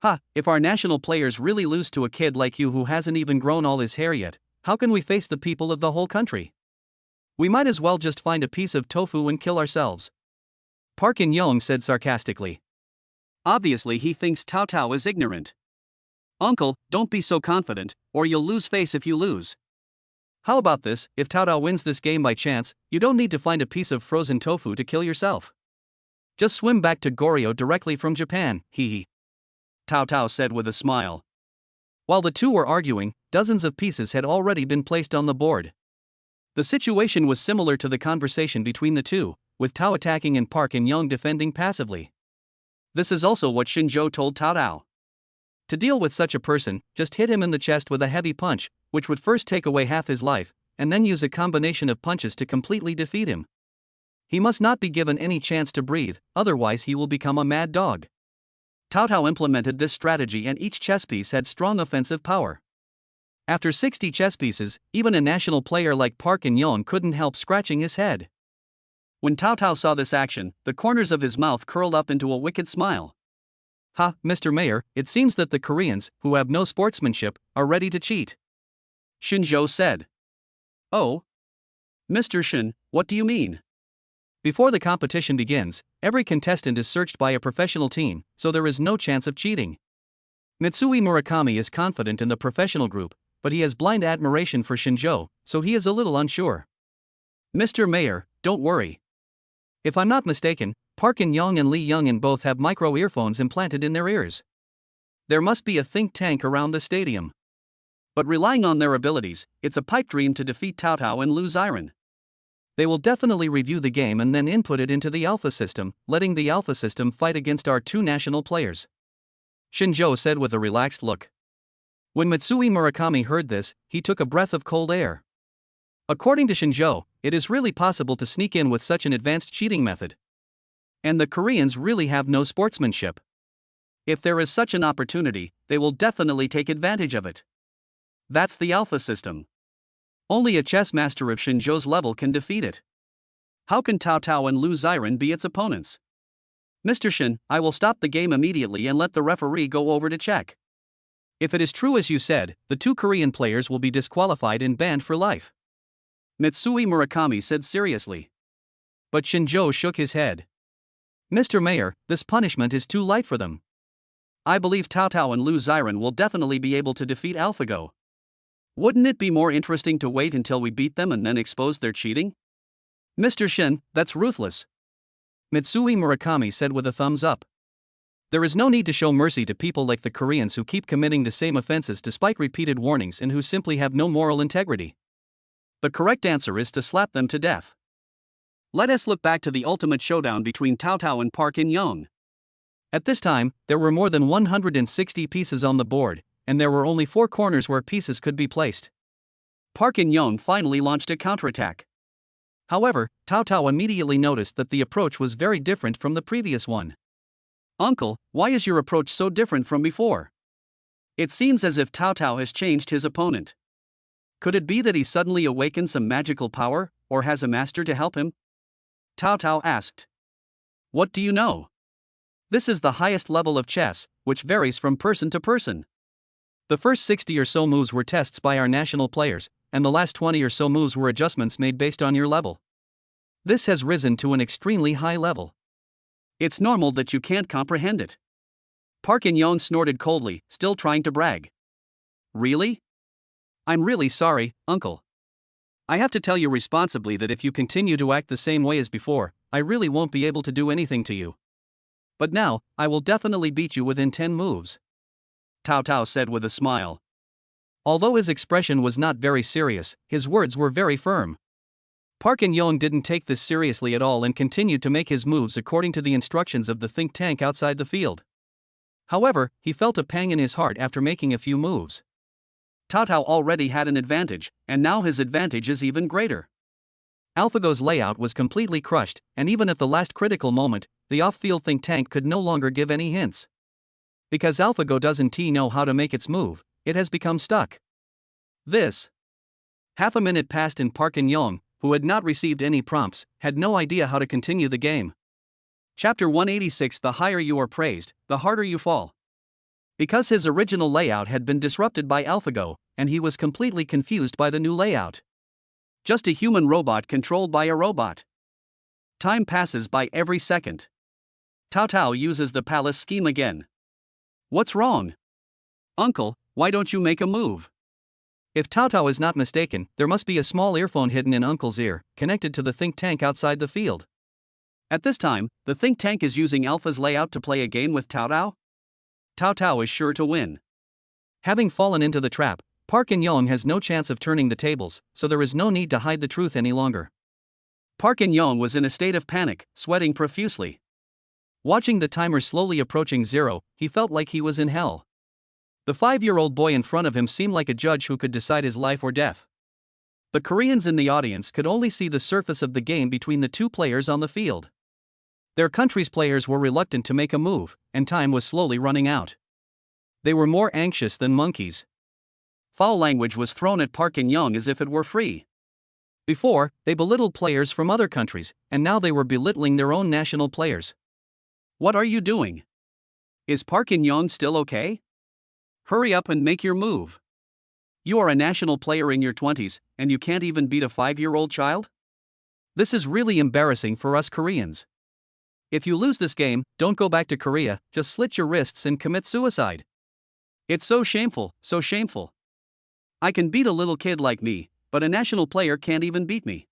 B: Ha, if our national players really lose to a kid like you who hasn't even grown all his hair yet,
A: how can we face the people of the whole country? We might as well just find a piece of tofu and kill ourselves. Park In-young said sarcastically.
B: Obviously he thinks Cao Cao is ignorant. Uncle, don't be so confident, or you'll lose face if you lose.
A: How about this, if Cao Cao wins this game by chance, you don't need to find a piece of frozen tofu to kill yourself. Just swim back to Goryeo directly from Japan, hee.
B: Cao Cao said with a smile.
A: While the two were arguing, dozens of pieces had already been placed on the board.
B: The situation was similar to the conversation between the two, with Tao attacking and Park In-young defending passively. This is also what Shinjo told Tao Tao. To deal with such a person, just hit him in the chest with a heavy punch, which would first take away half his life, and then use a combination of punches to completely defeat him. He must not be given any chance to breathe, otherwise he will become a mad dog. Tao Tao implemented this strategy and each chess piece had strong offensive power. After 60 chess pieces, even a national player like Park In-young couldn't help scratching his head. When Tao Tao saw this action, the corners of his mouth curled up into a wicked smile. "Ha, Mr. Mayor, it seems that the Koreans, who have no sportsmanship, are ready to cheat," Shinjo said. "Oh? Mr. Shin, what do you mean?" Before the competition begins, every contestant is searched by a professional team, so there is no chance of cheating. Mitsui Murakami is confident in the professional group, but he has blind admiration for Shinjo, so he is a little unsure. "Mr. Mayor, don't worry. If I'm not mistaken, Park In-young and Lee Young-in both have micro-earphones implanted in their ears. There must be a think tank around the stadium. But relying on their abilities, it's a pipe dream to defeat Tao Tao and Lu Xiren. They will definitely review the game and then input it into the Alpha system, letting the Alpha system fight against our two national players," Shinjo said with a relaxed look. When Mitsui Murakami heard this, he took a breath of cold air. According to Shinjo, it is really possible to sneak in with such an advanced cheating method. And the Koreans really have no sportsmanship. If there is such an opportunity, they will definitely take advantage of it. That's the Alpha system. Only a chess master of Shinjo's level can defeat it. How can Tao Tao and Lu Xiren be its opponents? "Mr. Shin, I will stop the game immediately and let the referee go over to check. If it is true as you said, the two Korean players will be disqualified and banned for life," Mitsui Murakami said seriously. But Shinjo shook his head. "Mr. Mayor, this punishment is too light for them. I believe Tao Tao and Lu Xiren will definitely be able to defeat AlphaGo. Wouldn't it be more interesting to wait until we beat them and then expose their cheating?" "Mr. Shin, that's ruthless," Mitsui Murakami said with a thumbs up. "There is no need to show mercy to people like the Koreans who keep committing the same offenses despite repeated warnings and who simply have no moral integrity. The correct answer is to slap them to death." Let us look back to the ultimate showdown between Tao Tao and Park In-young. At this time, there were more than 160 pieces on the board, and there were only 4 corners where pieces could be placed. Park In-young finally launched a counterattack. However, Tao Tao immediately noticed that the approach was very different from the previous one. "Uncle, why is your approach so different from before? It seems as if Tao Tao has changed his opponent. Could it be that he suddenly awakened some magical power, or has a master to help him?" Tao Tao asked. "What do you know? This is the highest level of chess, which varies from person to person. The first 60 or so moves were tests by our national players, and the last 20 or so moves were adjustments made based on your level. This has risen to an extremely high level. It's normal that you can't comprehend it." Park In-young snorted coldly, still trying to brag. "Really? I'm really sorry, uncle. I have to tell you responsibly that if you continue to act the same way as before, I really won't be able to do anything to you. But now, I will definitely beat you within 10 moves," Tao Tao said with a smile. Although his expression was not very serious, his words were very firm. Park In-young didn't take this seriously at all and continued to make his moves according to the instructions of the think tank outside the field. However, he felt a pang in his heart after making a few moves. Tao Tao already had an advantage, and now his advantage is even greater. AlphaGo's layout was completely crushed, and even at the last critical moment, the off-field think tank could no longer give any hints. Because AlphaGo doesn't know how to make its move, it has become stuck. This. Half a minute passed and Park In-young, who had not received any prompts, had no idea how to continue the game. Chapter 186. The higher you are praised, the harder you fall. Because his original layout had been disrupted by AlphaGo, and he was completely confused by the new layout. Just a human robot controlled by a robot. Time passes by every second. Tao Tao uses the palace scheme again. "What's wrong? Uncle, why don't you make a move?" If Tao Tao is not mistaken, there must be a small earphone hidden in Uncle's ear, connected to the think tank outside the field. At this time, the think tank is using Alpha's layout to play a game with Tao Tao. Tao Tao is sure to win. Having fallen into the trap,
A: Park In-young has no chance of turning the tables, so there is no need to hide the truth any longer.
B: Park In-young was in a state of panic, sweating profusely.
A: Watching the timer slowly approaching zero, he felt like he was in hell. The 5-year-old boy in front of him seemed like a judge who could decide his life or death. The Koreans in the audience could only see the surface of the game between the two players on the field. Their country's players were reluctant to make a move, and time was slowly running out. They were more anxious than monkeys.
B: Foul language was thrown at Park In-young as if it were free.
A: Before, they belittled players from other countries, and now they were belittling their own national players.
B: What are you doing? Is Park In-young still okay? Hurry up and make your move. You are a national player in your 20s, and you can't even beat a 5-year-old child?
A: This is really embarrassing for us Koreans. If you lose this game, don't go back to Korea, just slit your wrists and commit suicide.
B: It's so shameful, so shameful. I can beat a little kid like me, but a national player can't even beat me.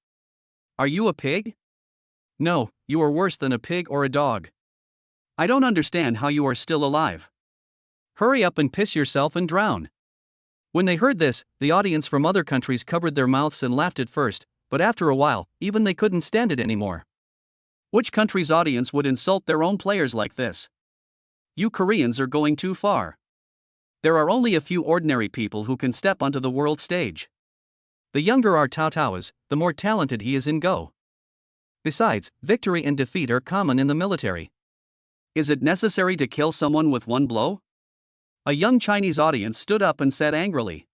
B: Are you a pig?
A: No, you are worse than a pig or a dog.
B: I don't understand how you are still alive.
A: Hurry up and piss yourself and drown. When they heard this, the audience from other countries covered their mouths and laughed at first, but after a while, even they couldn't stand it anymore.
B: Which country's audience would insult their own players like this? You Koreans are going too far. There are only a few ordinary people who can step onto the world stage.
A: The younger our Cao Cao is, the more talented he is in Go. Besides, victory and defeat are common in the military.
B: Is it necessary to kill someone with one blow? A young Chinese audience stood up and said angrily.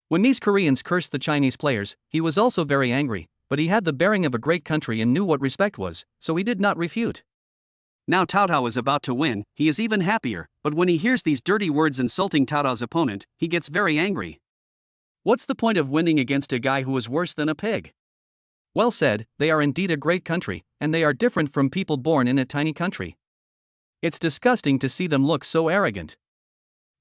A: When these Koreans cursed the Chinese players, he was also very angry, but he had the bearing of a great country and knew what respect was, so he did not refute.
B: Now Cao Cao is about to win, he is even happier, but when he hears these dirty words insulting Cao Cao's opponent, he gets very angry. What's the point of winning against a guy who is worse than a pig?
A: Well said, they are indeed a great country, and they are different from people born in a tiny country. It's disgusting to see them look so arrogant.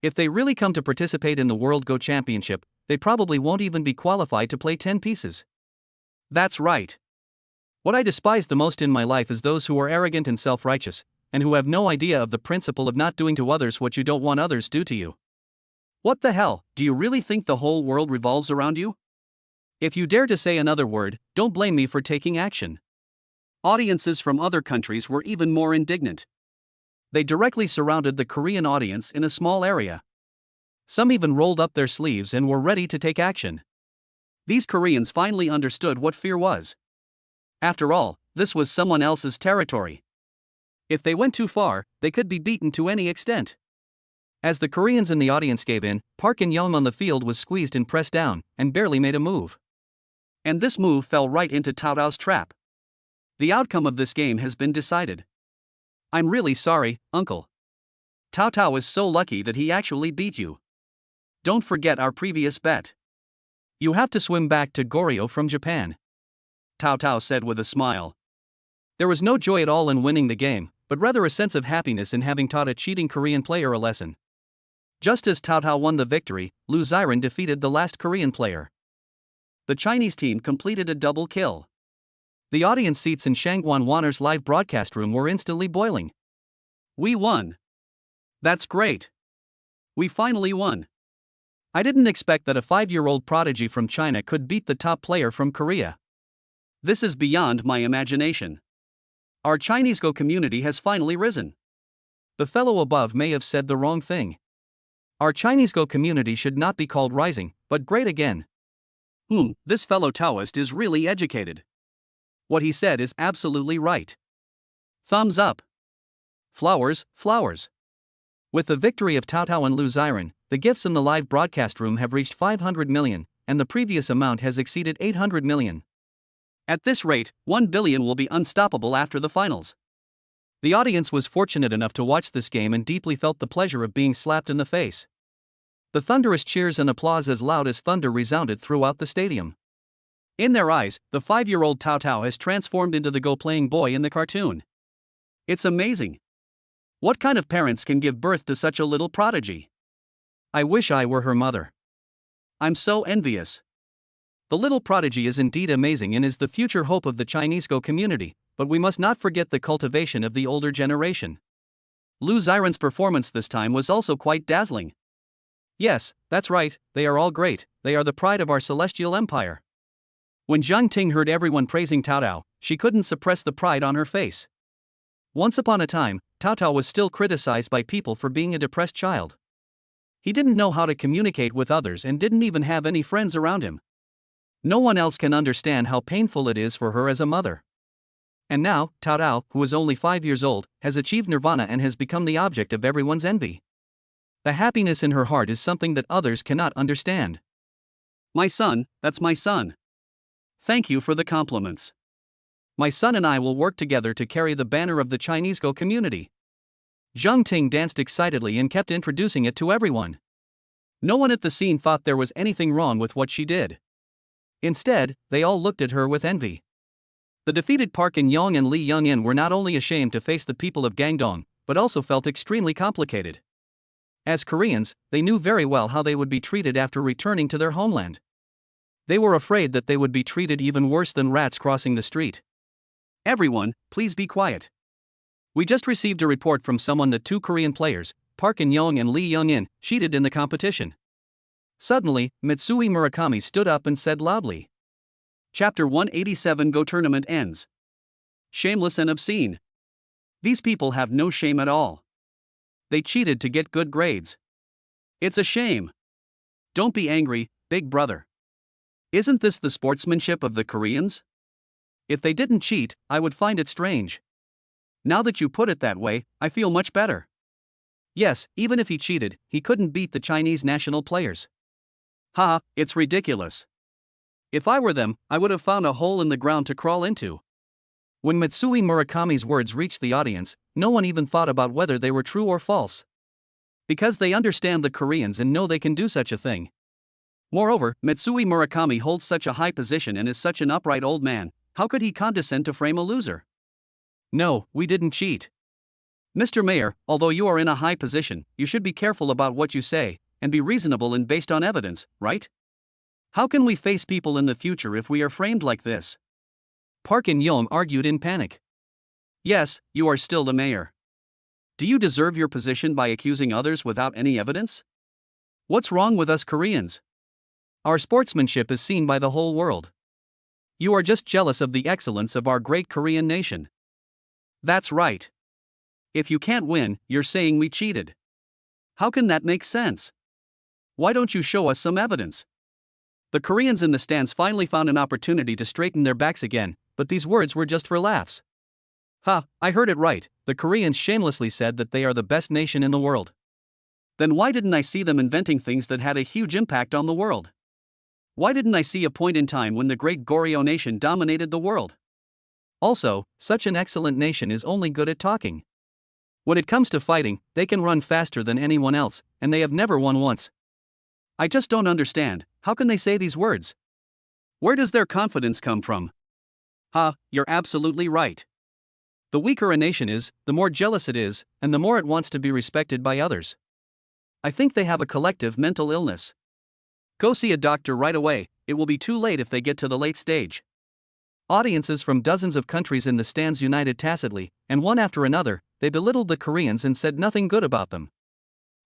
A: If they really come to participate in the World Go Championship, they probably won't even be qualified to play 10 pieces.
B: That's right.
A: What I despise the most in my life is those who are arrogant and self-righteous, and who have no idea of the principle of not doing to others what you don't want others do to you.
B: What the hell, do you really think the whole world revolves around you?
A: If you dare to say another word, don't blame me for taking action.
B: Audiences from other countries were even more indignant. They directly surrounded the Korean audience in a small area.
A: Some even rolled up their sleeves and were ready to take action.
B: These Koreans finally understood what fear was. After all, this was someone else's territory.
A: If they went too far, they could be beaten to any extent. As the Koreans in the audience gave in, Park In-young on the field was squeezed and pressed down, and barely made a move.
B: And this move fell right into Cao Cao's trap. The outcome of this game has been decided. I'm really sorry, uncle. Cao Cao is so lucky that he actually beat you. Don't forget our previous bet.
A: You have to swim back to Goryeo from Japan,
B: Cao Cao said with a smile.
A: There was no joy at all in winning the game, but rather a sense of happiness in having taught a cheating Korean player a lesson. Just as Cao Cao won the victory, Lu Xiren defeated the last Korean player.
B: The Chinese team completed a double kill.
A: The audience seats in Shangguan Wanner's live broadcast room were instantly boiling.
B: We won. That's great. We finally won.
A: I didn't expect that a 5-year-old prodigy from China could beat the top player from Korea.
B: This is beyond my imagination. Our Chinese Go community has finally risen.
A: The fellow above may have said the wrong thing. Our Chinese Go community should not be called rising, but great again.
B: This fellow Taoist is really educated. What he said is absolutely right. Thumbs up.
A: Flowers, flowers. With the victory of Cao Cao and Lu Xiren, the gifts in the live broadcast room have reached 500 million, and the previous amount has exceeded 800 million.
B: At this rate, 1 billion will be unstoppable after the finals.
A: The audience was fortunate enough to watch this game and deeply felt the pleasure of being slapped in the face. The thunderous cheers and applause as loud as thunder resounded throughout the stadium.
B: In their eyes, the 5-year-old Cao Cao has transformed into the Go-playing boy in the cartoon. It's amazing. What kind of parents can give birth to such a little prodigy?
A: I wish I were her mother.
B: I'm so envious.
A: The little prodigy is indeed amazing and is the future hope of the Chinese Go community, but we must not forget the cultivation of the older generation.
B: Lu Xiren's performance this time was also quite dazzling.
A: Yes, that's right, they are all great, they are the pride of our celestial empire. When Zhang Ting heard everyone praising Tao Tao, she couldn't suppress the pride on her face. Once upon a time, Tao Tao was still criticized by people for being a depressed child. He didn't know how to communicate with others and didn't even have any friends around him. No one else can understand how painful it is for her as a mother. And now, Tao Tao, who is only 5 years old, has achieved nirvana and has become the object of everyone's envy. The happiness in her heart is something that others cannot understand.
B: My son, that's my son. Thank you for the compliments.
A: My son and I will work together to carry the banner of the Chinese Go community. Zhang Ting danced excitedly and kept introducing it to everyone. No one at the scene thought there was anything wrong with what she did. Instead, they all looked at her with envy. The defeated Park In-young and Li Young-in were not only ashamed to face the people of Guangdong, but also felt extremely complicated. As Koreans, they knew very well how they would be treated after returning to their homeland. They were afraid that they would be treated even worse than rats crossing the street.
B: Everyone, please be quiet.
A: We just received a report from someone that 2 Korean players, Park In-young and Li Young-in, cheated in the competition. Suddenly, Mitsui Murakami stood up and said loudly.
B: Chapter 187 Go Tournament ends. Shameless and obscene. These people have no shame at all. They cheated to get good grades. It's a shame. Don't be angry, big brother. Isn't this the sportsmanship of the Koreans? If they didn't cheat, I would find it strange. Now that you put it that way, I feel much better.
A: Yes, even if he cheated, he couldn't beat the Chinese national players.
B: Ha, it's ridiculous. If I were them, I would have found a hole in the ground to crawl into.
A: When Mitsui Murakami's words reached the audience, no one even thought about whether they were true or false. Because they understand the Koreans and know they can do such a thing.
B: Moreover, Mitsui Murakami holds such a high position and is such an upright old man, how could he condescend to frame a loser?
A: No, we didn't cheat.
B: Mr. Mayor, although you are in a high position, you should be careful about what you say, and be reasonable and based on evidence, right? How can we face people in the future if we are framed like this?
A: Park In-young argued in panic.
B: Yes, you are still the mayor. Do you deserve your position by accusing others without any evidence? What's wrong with us Koreans?
A: Our sportsmanship is seen by the whole world. You are just jealous of the excellence of our great Korean nation.
B: That's right. If you can't win, you're saying we cheated. How can that make sense? Why don't you show us some evidence? The Koreans in the stands finally found an opportunity to straighten their backs again, but these words were just for laughs.
A: Ha, I heard it right, the Koreans shamelessly said that they are the best nation in the world.
B: Then why didn't I see them inventing things that had a huge impact on the world? Why didn't I see a point in time when the great Goryeo nation dominated the world?
A: Also, such an excellent nation is only good at talking. When it comes to fighting, they can run faster than anyone else, and they have never won once.
B: I just don't understand, how can they say these words? Where does their confidence come from? Ha, you're absolutely right.
A: The weaker a nation is, the more jealous it is, and the more it wants to be respected by others.
B: I think they have a collective mental illness. Go see a doctor right away, it will be too late if they get to the late stage.
A: Audiences from dozens of countries in the stands united tacitly, and one after another, they belittled the Koreans and said nothing good about them.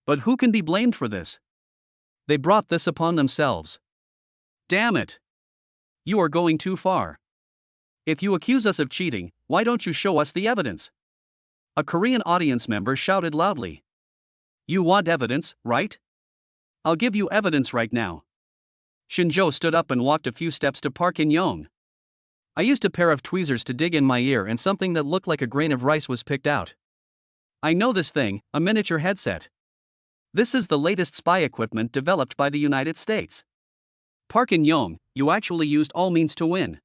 B: But who can be blamed for this?
A: They brought this upon themselves.
B: Damn it! You are going too far. If you accuse us of cheating, why don't you show us the evidence? A Korean audience member shouted loudly. You want evidence, right? I'll give you evidence right now. Shinjo stood up and walked a few steps to Park In-young.
A: I used a pair of tweezers to dig in my ear and something that looked like a grain of rice was picked out.
B: I know this thing, a miniature headset. This is the latest spy equipment developed by the United States. Park In-young, you actually used all means to win.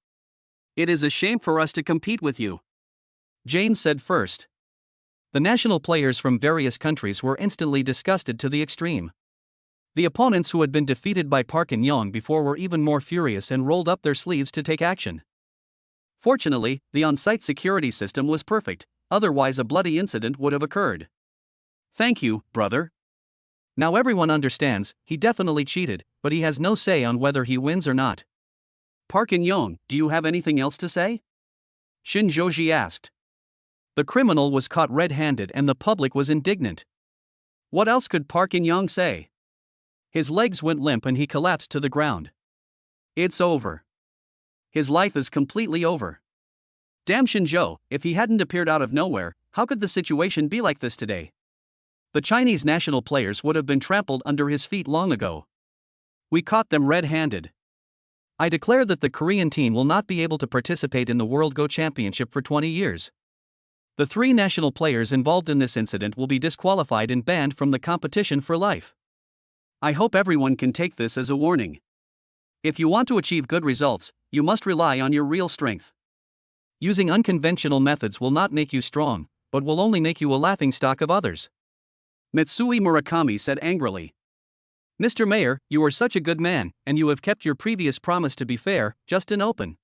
B: It is a shame for us to compete with you.
A: James said first. The national players from various countries were instantly disgusted to the extreme. The opponents who had been defeated by Park In-young before were even more furious and rolled up their sleeves to take action. Fortunately, the on-site security system was perfect, otherwise a bloody incident would have occurred.
B: Thank you, brother.
A: Now everyone understands, he definitely cheated, but he has no say on whether he wins or not.
B: Park In-young, do you have anything else to say? Shin Joji asked.
A: The criminal was caught red-handed and the public was indignant.
B: What else could Park In-young say? His legs went limp and he collapsed to the ground. It's over. His life is completely over. Damn Shinzhou, if he hadn't appeared out of nowhere, how could the situation be like this today? The Chinese national players would have been trampled under his feet long ago. We caught them red-handed. I declare that the Korean team will not be able to participate in the World Go Championship for 20 years. The 3 national players involved in this incident will be disqualified and banned from the competition for life. I hope everyone can take this as a warning. If you want to achieve good results, you must rely on your real strength. Using unconventional methods will not make you strong, but will only make you a laughingstock of others. Mitsui Murakami said angrily. Mr. Mayor, you are such a good man, and you have kept your previous promise to be fair, just and open.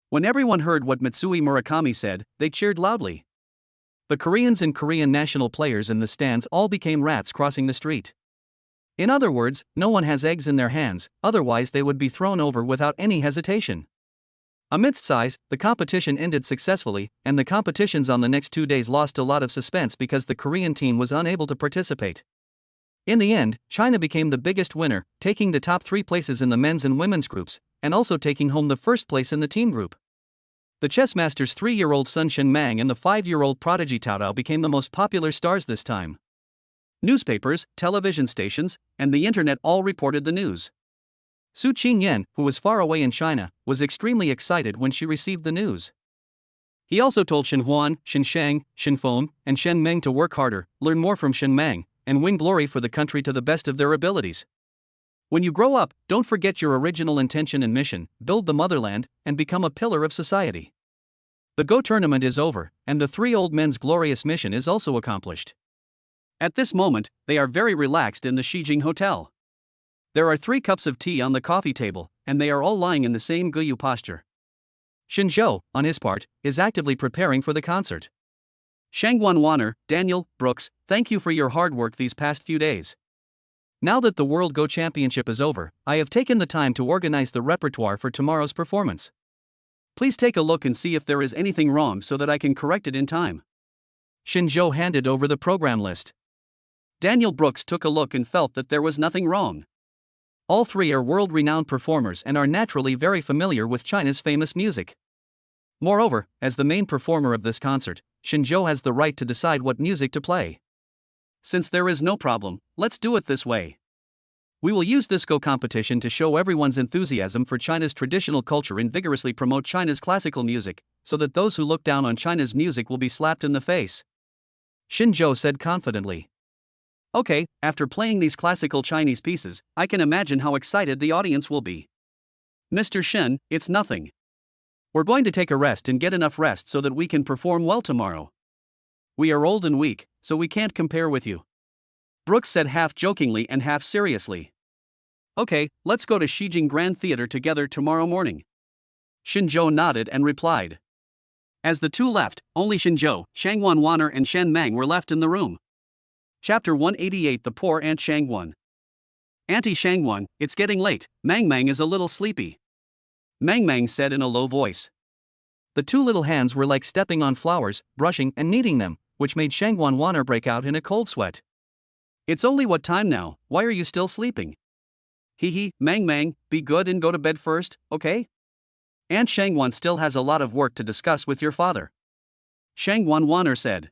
B: When everyone heard what Mitsui Murakami said, they cheered loudly. The Koreans and Korean national players in the stands all became rats crossing the street. In other words, no one has eggs in their hands, otherwise they would be thrown over without any hesitation. Amidst sighs, the competition ended successfully, and the competitions on the next 2 days lost a lot of suspense because the Korean team was unable to participate. In the end, China became the biggest winner, taking the top 3 places in the men's and women's groups, and also taking home the first place in the team group. The chess master's 3-year-old son Shen Mang and the 5-year-old prodigy Tao Tao became the most popular stars this time. Newspapers, television stations, and the internet all reported the news. Su Qingyan, who was far away in China, was extremely excited when she received the news. He also told Shen Huan, Shen Shang, Shen Feng, and Shen Meng to work harder, learn more from Shen Mang, and win glory for the country to the best of their abilities. When you grow up, don't forget your original intention and mission, build the motherland, and become a pillar of society. The Go tournament is over, and the 3 old men's glorious mission is also accomplished. At this moment, they are very relaxed in the Shijing Hotel. There are 3 cups of tea on the coffee table, and they are all lying in the same Guyu posture. Shinzhou, on his part, is actively preparing for the concert. Shangguan Wanner, Daniel, Brooks, thank you for your hard work these past few days. Now that the World Go Championship is over, I have taken the time to organize the repertoire for tomorrow's performance. Please take a look and see if there is anything wrong so that I can correct it in time. Shinzhou handed over the program list. Daniel Brooks took a look and felt that there was nothing wrong. All 3 are world-renowned performers and are naturally very familiar with China's famous music. Moreover, as the main performer of this concert, Shinzhou has the right to decide what music to play. Since there is no problem, let's do it this way. We will use this Go competition to show everyone's enthusiasm for China's traditional culture and vigorously promote China's classical music, so that those who look down on China's music will be slapped in the face. Shinzhou said confidently. Okay, after playing these classical Chinese pieces, I can imagine how excited the audience will be. Mr. Shen, it's nothing. We're going to take a rest and get enough rest so that we can perform well tomorrow. We are old and weak, so we can't compare with you. Brooks said half jokingly and half seriously. Okay, let's go to Shijing Grand Theater together tomorrow morning. Shinzhou nodded and replied. As the 2 left, only Shinzhou, Shangguan Wanner and Shen Mang were left in the room. Chapter 188 The Poor Aunt Shangguan. Auntie Shangguan, it's getting late, Mang Mang is a little sleepy. Mang Mang said in a low voice. The 2 little hands were like stepping on flowers, brushing and kneading them, which made Shangguan Wanner break out in a cold sweat. It's only what time now, why are you still sleeping? Hee, Mang Mang, be good and go to bed first, okay? Aunt Shangguan still has a lot of work to discuss with your father. Shangguan Wanner said.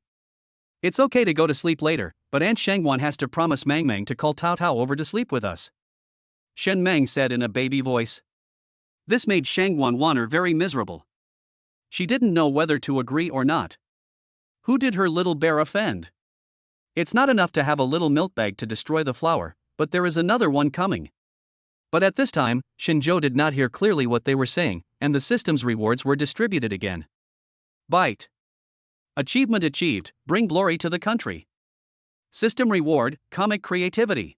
B: It's okay to go to sleep later, but Aunt Shangguan has to promise Mang Mang to call Tao Tao over to sleep with us. Shen Mang said in a baby voice. This made Shangguan Wanner very miserable. She didn't know whether to agree or not. Who did her little bear offend? It's not enough to have a little milk bag to destroy the flour, but there is another one coming. But at this time, Shinzhou did not hear clearly what they were saying, and the system's rewards were distributed again. Bite. Achievement achieved, bring glory to the country. System reward, comic creativity.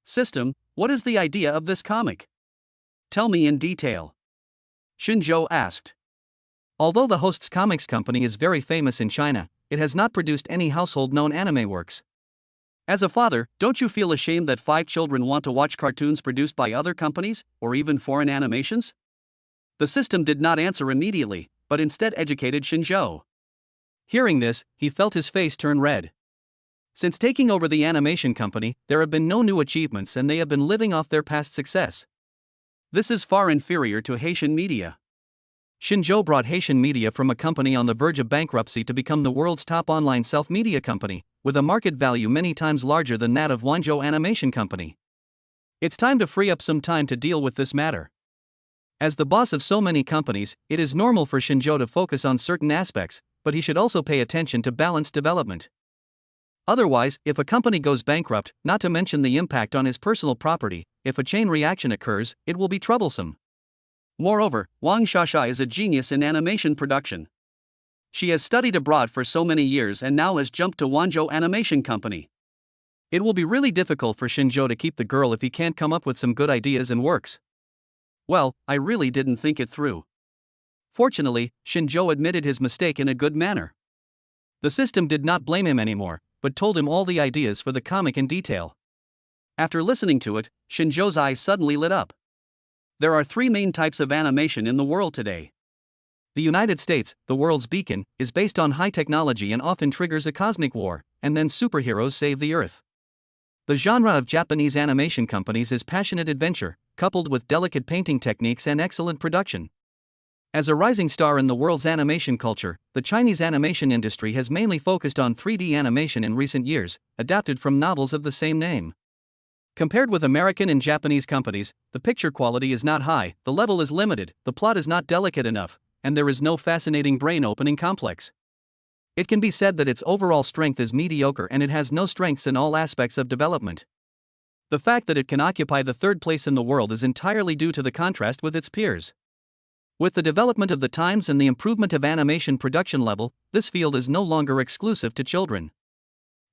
B: System, what is the idea of this comic? Tell me in detail. Shinzhou asked. Although the host's comics company is very famous in China, it has not produced any household-known anime works. As a father, don't you feel ashamed that 5 children want to watch cartoons produced by other companies, or even foreign animations? The system did not answer immediately, but instead educated Shinzhou. Hearing this, he felt his face turn red. Since taking over the animation company, there have been no new achievements and they have been living off their past success. This is far inferior to Haitian media. Shinjo brought Haitian media from a company on the verge of bankruptcy to become the world's top online self-media company, with a market value many times larger than that of Wanzhou Animation Company. It's time to free up some time to deal with this matter. As the boss of so many companies, it is normal for Shinjo to focus on certain aspects, but he should also pay attention to balanced development. Otherwise, if a company goes bankrupt, not to mention the impact on his personal property, if a chain reaction occurs, it will be troublesome. Moreover, Wang Shasha is a genius in animation production. She has studied abroad for so many years and now has jumped to Wanzhou Animation Company. It will be really difficult for Shinjo to keep the girl if he can't come up with some good ideas and works. Well, I really didn't think it through. Fortunately, Shinjo admitted his mistake in a good manner. The system did not blame him anymore, but told him all the ideas for the comic in detail. After listening to it, Shinjo's eyes suddenly lit up. There are three main types of animation in the world today. The United States, the world's beacon, is based on high technology and often triggers a cosmic war, and then superheroes save the Earth. The genre of Japanese animation companies is passionate adventure, coupled with delicate painting techniques and excellent production. As a rising star in the world's animation culture, the Chinese animation industry has mainly focused on 3D animation in recent years, adapted from novels of the same name. Compared with American and Japanese companies, the picture quality is not high, the level is limited, the plot is not delicate enough, and there is no fascinating brain-opening complex. It can be said that its overall strength is mediocre and it has no strengths in all aspects of development. The fact that it can occupy the third place in the world is entirely due to the contrast with its peers. With the development of the times and the improvement of animation production level, this field is no longer exclusive to children.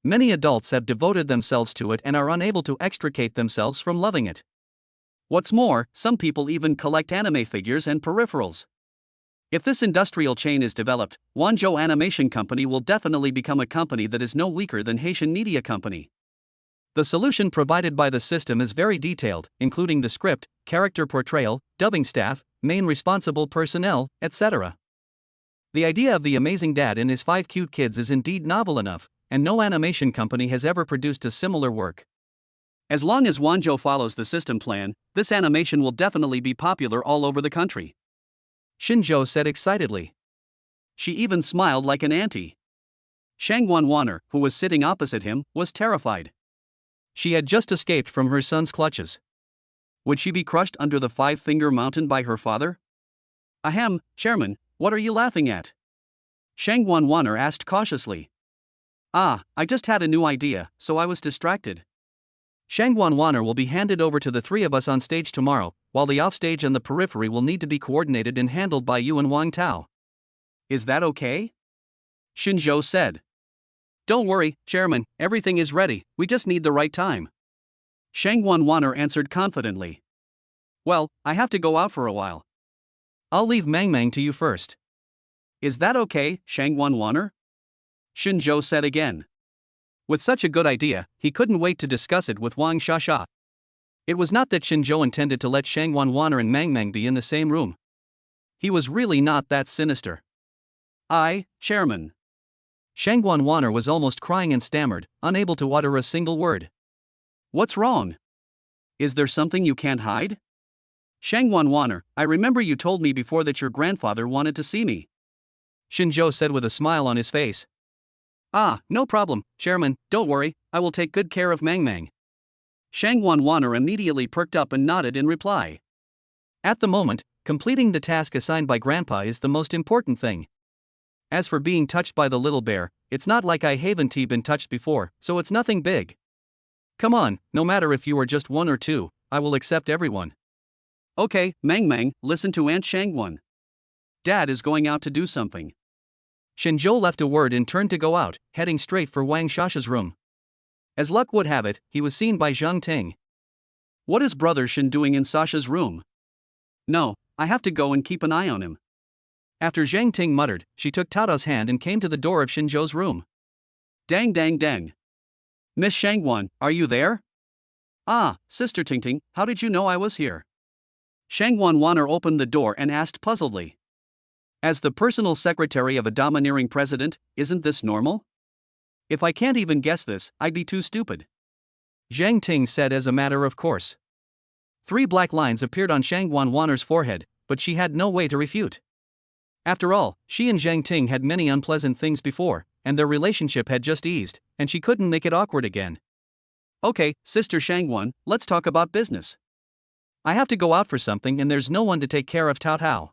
B: Many adults have devoted themselves to it and are unable to extricate themselves from loving it. What's more, some people even collect anime figures and peripherals. If this industrial chain is developed, Wanzhou Animation Company will definitely become a company that is no weaker than Haitian Media Company. The solution provided by the system is very detailed, including the script, character portrayal, dubbing staff, main responsible personnel, etc. The idea of the amazing dad and his 5 cute kids is indeed novel enough, and no animation company has ever produced a similar work. As long as Wanzhou follows the system plan, this animation will definitely be popular all over the country. Shinjo said excitedly. She even smiled like an auntie. Shangwan Wanner, who was sitting opposite him, was terrified. She had just escaped from her son's clutches. Would she be crushed under the 5-finger mountain by her father? Ahem, Chairman, what are you laughing at? Shangwan Wanner asked cautiously. I just had a new idea, so I was distracted. Shangwan Wanner will be handed over to the 3 of us on stage tomorrow, while the offstage and the periphery will need to be coordinated and handled by you and Wang Tao. Is that okay? Shinjo said. Don't worry, Chairman, everything is ready, we just need the right time. Shangwan Wanner answered confidently. Well, I have to go out for a while. I'll leave Mang Mang to you first. Is that okay, Shangwan Wanner? Shinjo said again. With such a good idea, he couldn't wait to discuss it with Wang Shasha. It was not that Shinjo intended to let Shangwan Wanner and Mang Mang be in the same room. He was really not that sinister. Chairman. Shangwan Wanner was almost crying and stammered, unable to utter a single word. What's wrong? Is there something you can't hide? Shangwan Wanner, I remember you told me before that your grandfather wanted to see me. Shinjo said with a smile on his face. No problem, Chairman, don't worry, I will take good care of Mang Mang. Shangwan Wanner immediately perked up and nodded in reply. At the moment, completing the task assigned by Grandpa is the most important thing. As for being touched by the little bear, it's not like I haven't been touched before, so it's nothing big. Come on, no matter if you are just 1 or 2, I will accept everyone. Okay, Mang Mang, listen to Aunt Shangwan. Dad is going out to do something. Shinjo left a word and turned to go out, heading straight for Wang Shasha's room. As luck would have it, he was seen by Zhang Ting. What is Brother Shin doing in Sasha's room? No, I have to go and keep an eye on him. After Zhang Ting muttered, she took Tao's hand and came to the door of Shinjo's room. Dang dang dang. Miss Shangwan, are you there? Sister Tingting, how did you know I was here? Shangwan Wanner opened the door and asked puzzledly. As the personal secretary of a domineering president, isn't this normal? If I can't even guess this, I'd be too stupid, Zhang Ting said as a matter of course. 3 black lines appeared on Shang Wanwaner's forehead, but she had no way to refute. After all, she and Zhang Ting had many unpleasant things before, and their relationship had just eased, and she couldn't make it awkward again. Okay, Sister Shangwan, let's talk about business. I have to go out for something and there's no one to take care of Tao Tao.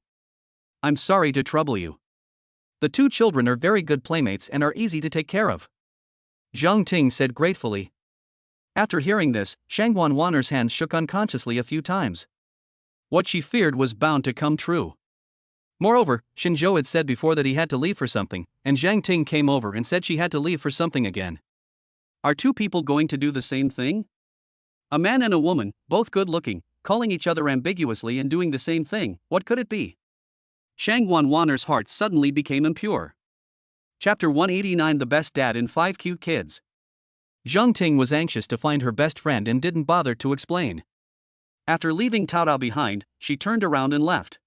B: I'm sorry to trouble you. The 2 children are very good playmates and are easy to take care of, Zhang Ting said gratefully. After hearing this, Shang Wanwaner's hands shook unconsciously a few times. What she feared was bound to come true. Moreover, Xinzhou had said before that he had to leave for something, and Zhang Ting came over and said she had to leave for something again. Are 2 people going to do the same thing? A man and a woman, both good-looking, calling each other ambiguously and doing the same thing, what could it be? Shang Wanwaner's heart suddenly became impure. Chapter 189 The Best Dad in 5 Cute Kids. Zhang Ting was anxious to find her best friend and didn't bother to explain. After leaving Tao Tao behind, she turned around and left.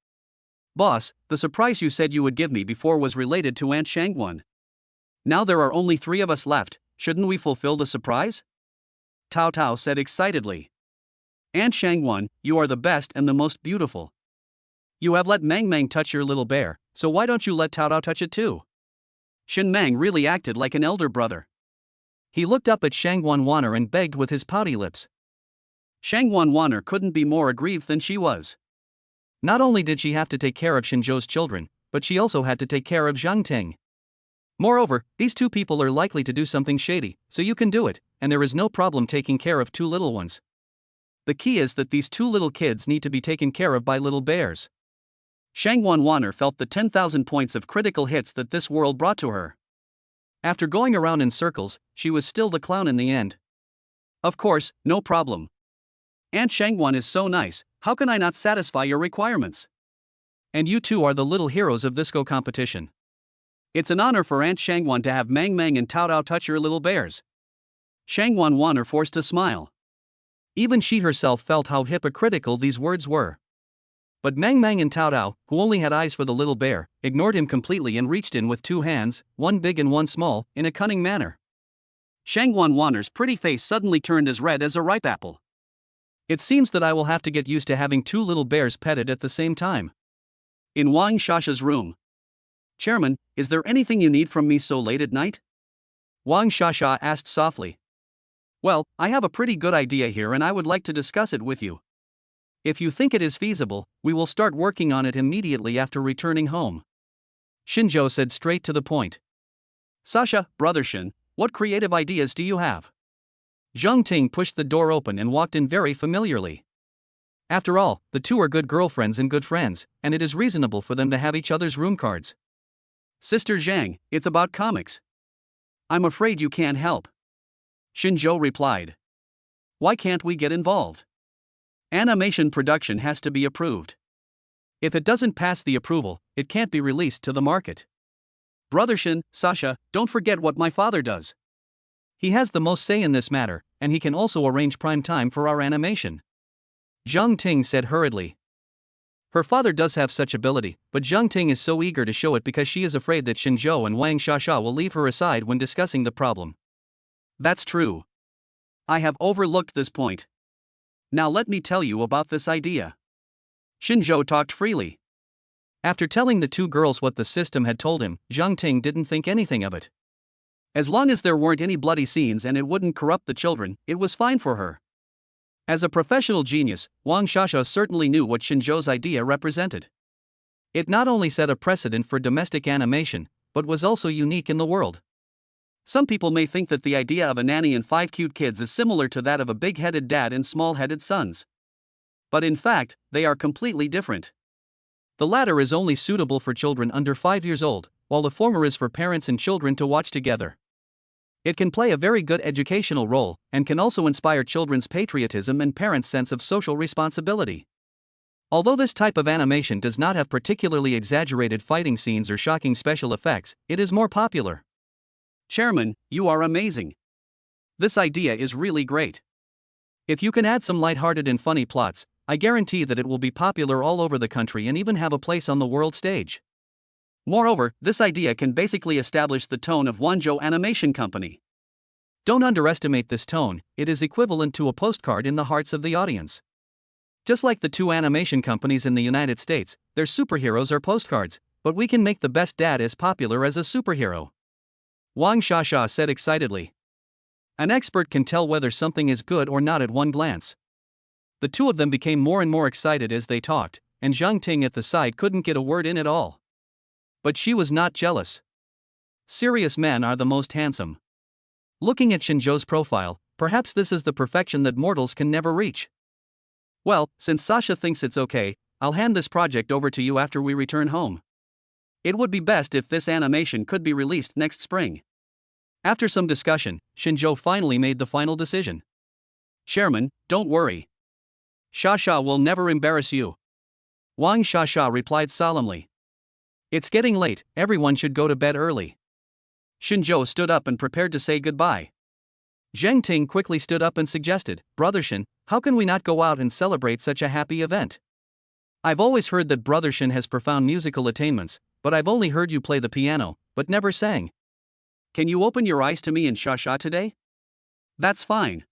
B: Boss, the surprise you said you would give me before was related to Aunt Shangwan. Now there are only 3 of us left, shouldn't we fulfill the surprise? Tao Tao said excitedly. Aunt Shangwan, you are the best and the most beautiful. You have let Mang Mang touch your little bear, so why don't you let Tao Tao touch it too? Shen Mang really acted like an elder brother. He looked up at Shang Wanwaner and begged with his pouty lips. Shang Wanwaner couldn't be more aggrieved than she was. Not only did she have to take care of Xinzhou's children, but she also had to take care of Zhang Ting. Moreover, these 2 people are likely to do something shady, so you can do it, and there is no problem taking care of 2 little ones. The key is that these 2 little kids need to be taken care of by little bears. Shang Wanwaner felt the 10,000 points of critical hits that this world brought to her. After going around in circles, she was still the clown in the end. Of course, no problem. Aunt Shangwan is so nice, how can I not satisfy your requirements? And you 2 are the little heroes of this Go competition. It's an honor for Aunt Shangwan to have Mang Mang and Tao Tao touch your little bears. Shang Wanwaner forced a smile. Even she herself felt how hypocritical these words were. But Mang Mang and Tao Tao, who only had eyes for the little bear, ignored him completely and reached in with 2 hands, one big and one small, in a cunning manner. Shang Wanwaner's pretty face suddenly turned as red as a ripe apple. It seems that I will have to get used to having 2 little bears petted at the same time. In Wang Shasha's room. Chairman, is there anything you need from me so late at night? Wang Shasha asked softly. Well, I have a pretty good idea here and I would like to discuss it with you. If you think it is feasible, we will start working on it immediately after returning home. Xinzhou said straight to the point. Sasha, brother Shin, what creative ideas do you have? Zhang Ting pushed the door open and walked in very familiarly. After all, the 2 are good girlfriends and good friends, and it is reasonable for them to have each other's room cards. Sister Zhang, it's about comics. I'm afraid you can't help. Xinzhou replied. Why can't we get involved? Animation production has to be approved. If it doesn't pass the approval, it can't be released to the market. Brother Shin, Sasha, don't forget what my father does. He has the most say in this matter, and he can also arrange prime time for our animation. Zhang Ting said hurriedly. Her father does have such ability, but Zhang Ting is so eager to show it because she is afraid that Xinzhou and Wang Shasha will leave her aside when discussing the problem. That's true. I have overlooked this point. Now let me tell you about this idea. Xinzhou talked freely. After telling the 2 girls what the system had told him, Zhang Ting didn't think anything of it. As long as there weren't any bloody scenes and it wouldn't corrupt the children, it was fine for her. As a professional genius, Wang Shasha certainly knew what Xinzhou's idea represented. It not only set a precedent for domestic animation, but was also unique in the world. Some people may think that the idea of a nanny and 5 cute kids is similar to that of a big-headed dad and small-headed sons. But in fact, they are completely different. The latter is only suitable for children under 5 years old, while the former is for parents and children to watch together. It can play a very good educational role, and can also inspire children's patriotism and parents' sense of social responsibility. Although this type of animation does not have particularly exaggerated fighting scenes or shocking special effects, it is more popular. Chairman, you are amazing. This idea is really great. If you can add some lighthearted and funny plots, I guarantee that it will be popular all over the country and even have a place on the world stage. Moreover, this idea can basically establish the tone of Wanzhou Animation Company.
A: Don't underestimate this tone, it is equivalent to a postcard in the hearts of the audience. Just like the two animation companies in the United States, their superheroes are postcards, but we can make the best dad as popular as a superhero. Wang Shasha said excitedly. An expert can tell whether something is good or not at one glance. The two of them became more and more excited as they talked, and Zhang Ting at the side couldn't get a word in at all. But she was not jealous. Serious men are the most handsome. Looking at Xinzhou's profile, perhaps this is the perfection that mortals can never reach. Well, since Sasha thinks it's okay, I'll hand this project over to you after we return home. It would be best if this animation could be released next spring. After some discussion, Xinzhou finally made the final decision. Chairman, don't worry. Shasha will never embarrass you. Wang Shasha replied solemnly. It's getting late, everyone should go to bed early. Xinzhou stood up and prepared to say goodbye. Zhang Ting quickly stood up and suggested, Brother Shen, how can we not go out and celebrate such a happy event? I've always heard that Brother Shen has profound musical attainments, but I've only heard you play the piano, but never sang. Can you open your eyes to me and Shasha today? That's fine.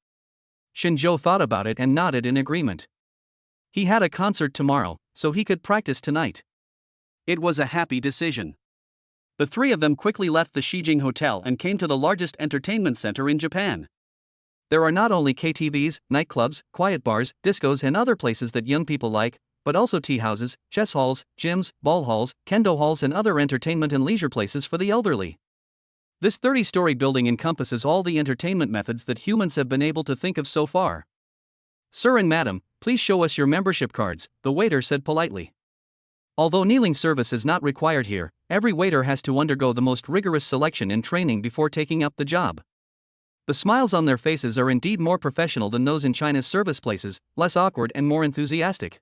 A: Xinzhou thought about it and nodded in agreement. He had a concert tomorrow, so he could practice tonight. It was a happy decision. The three of them quickly left the Shijing Hotel and came to the largest entertainment center in Japan. There are not only KTVs, nightclubs, quiet bars, discos and other places that young people like, but also tea houses, chess halls, gyms, ball halls, kendo halls and other entertainment and leisure places for the elderly. This 30-story building encompasses all the entertainment methods that humans have been able to think of so far. Sir and madam, please show us your membership cards, the waiter said politely. Although kneeling service is not required here, every waiter has to undergo the most rigorous selection and training before taking up the job. The smiles on their faces are indeed more professional than those in China's service places, less awkward and more enthusiastic.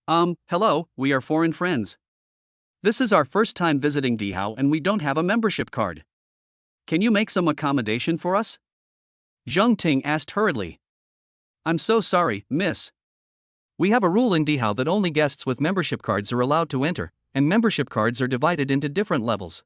A: Hello, we are foreign friends. This is our first time visiting Dihao and we don't have a membership card. Can you make some accommodation for us? Zhang Ting asked hurriedly. I'm so sorry, miss. We have a rule in Dihao that only guests with membership cards are allowed to enter, and membership cards are divided into different levels.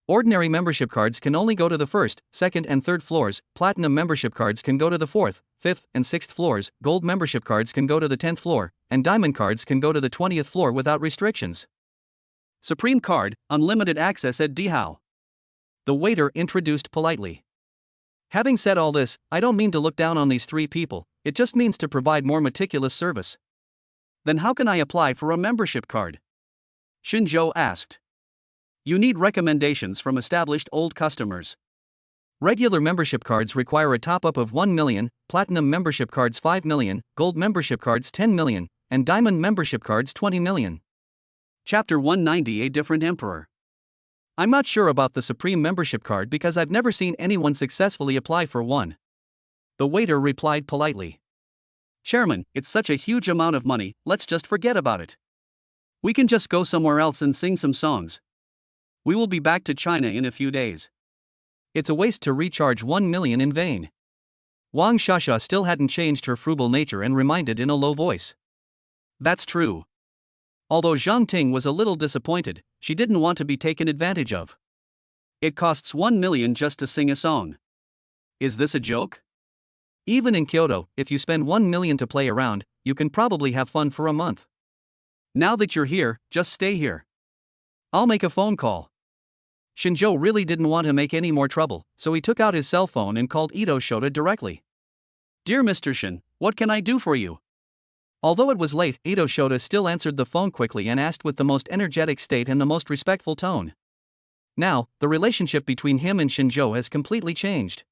A: Ordinary membership cards can only go to the first, second and third floors, platinum membership cards can go to the fourth, fifth and sixth floors, gold membership cards can go to the 10th floor, and diamond cards can go to the 20th floor without restrictions. Supreme card, unlimited access at Dihao. The waiter introduced politely. Having said all this, I don't mean to look down on these three people, it just means to provide more meticulous service. Then how can I apply for a membership card? Xinzhou asked. You need recommendations from established old customers. Regular membership cards require a top-up of 1 million, platinum membership cards 5 million, gold membership cards 10 million, and diamond membership cards 20 million. Chapter 190 A Different Emperor. I'm not sure about the Supreme membership card because I've never seen anyone successfully apply for one. The waiter replied politely. Chairman, it's such a huge amount of money, let's just forget about it. We can just go somewhere else and sing some songs. We will be back to China in a few days. It's a waste to recharge 1 million in vain. Wang Shasha still hadn't changed her frugal nature and reminded in a low voice. That's true. Although Zhang Ting was a little disappointed, she didn't want to be taken advantage of. It costs 1 million just to sing a song. Is this a joke? Even in Kyoto, if you spend 1 million to play around, you can probably have fun for a month. Now that you're here, just stay here. I'll make a phone call. Xinzhou really didn't want to make any more trouble, so he took out his cell phone and called Ito Shota directly. Dear Mr. Shen, what can I do for you? Although it was late, Ito Shota still answered the phone quickly and asked with the most energetic state and the most respectful tone. Now, the relationship between him and Xinzhou has completely changed.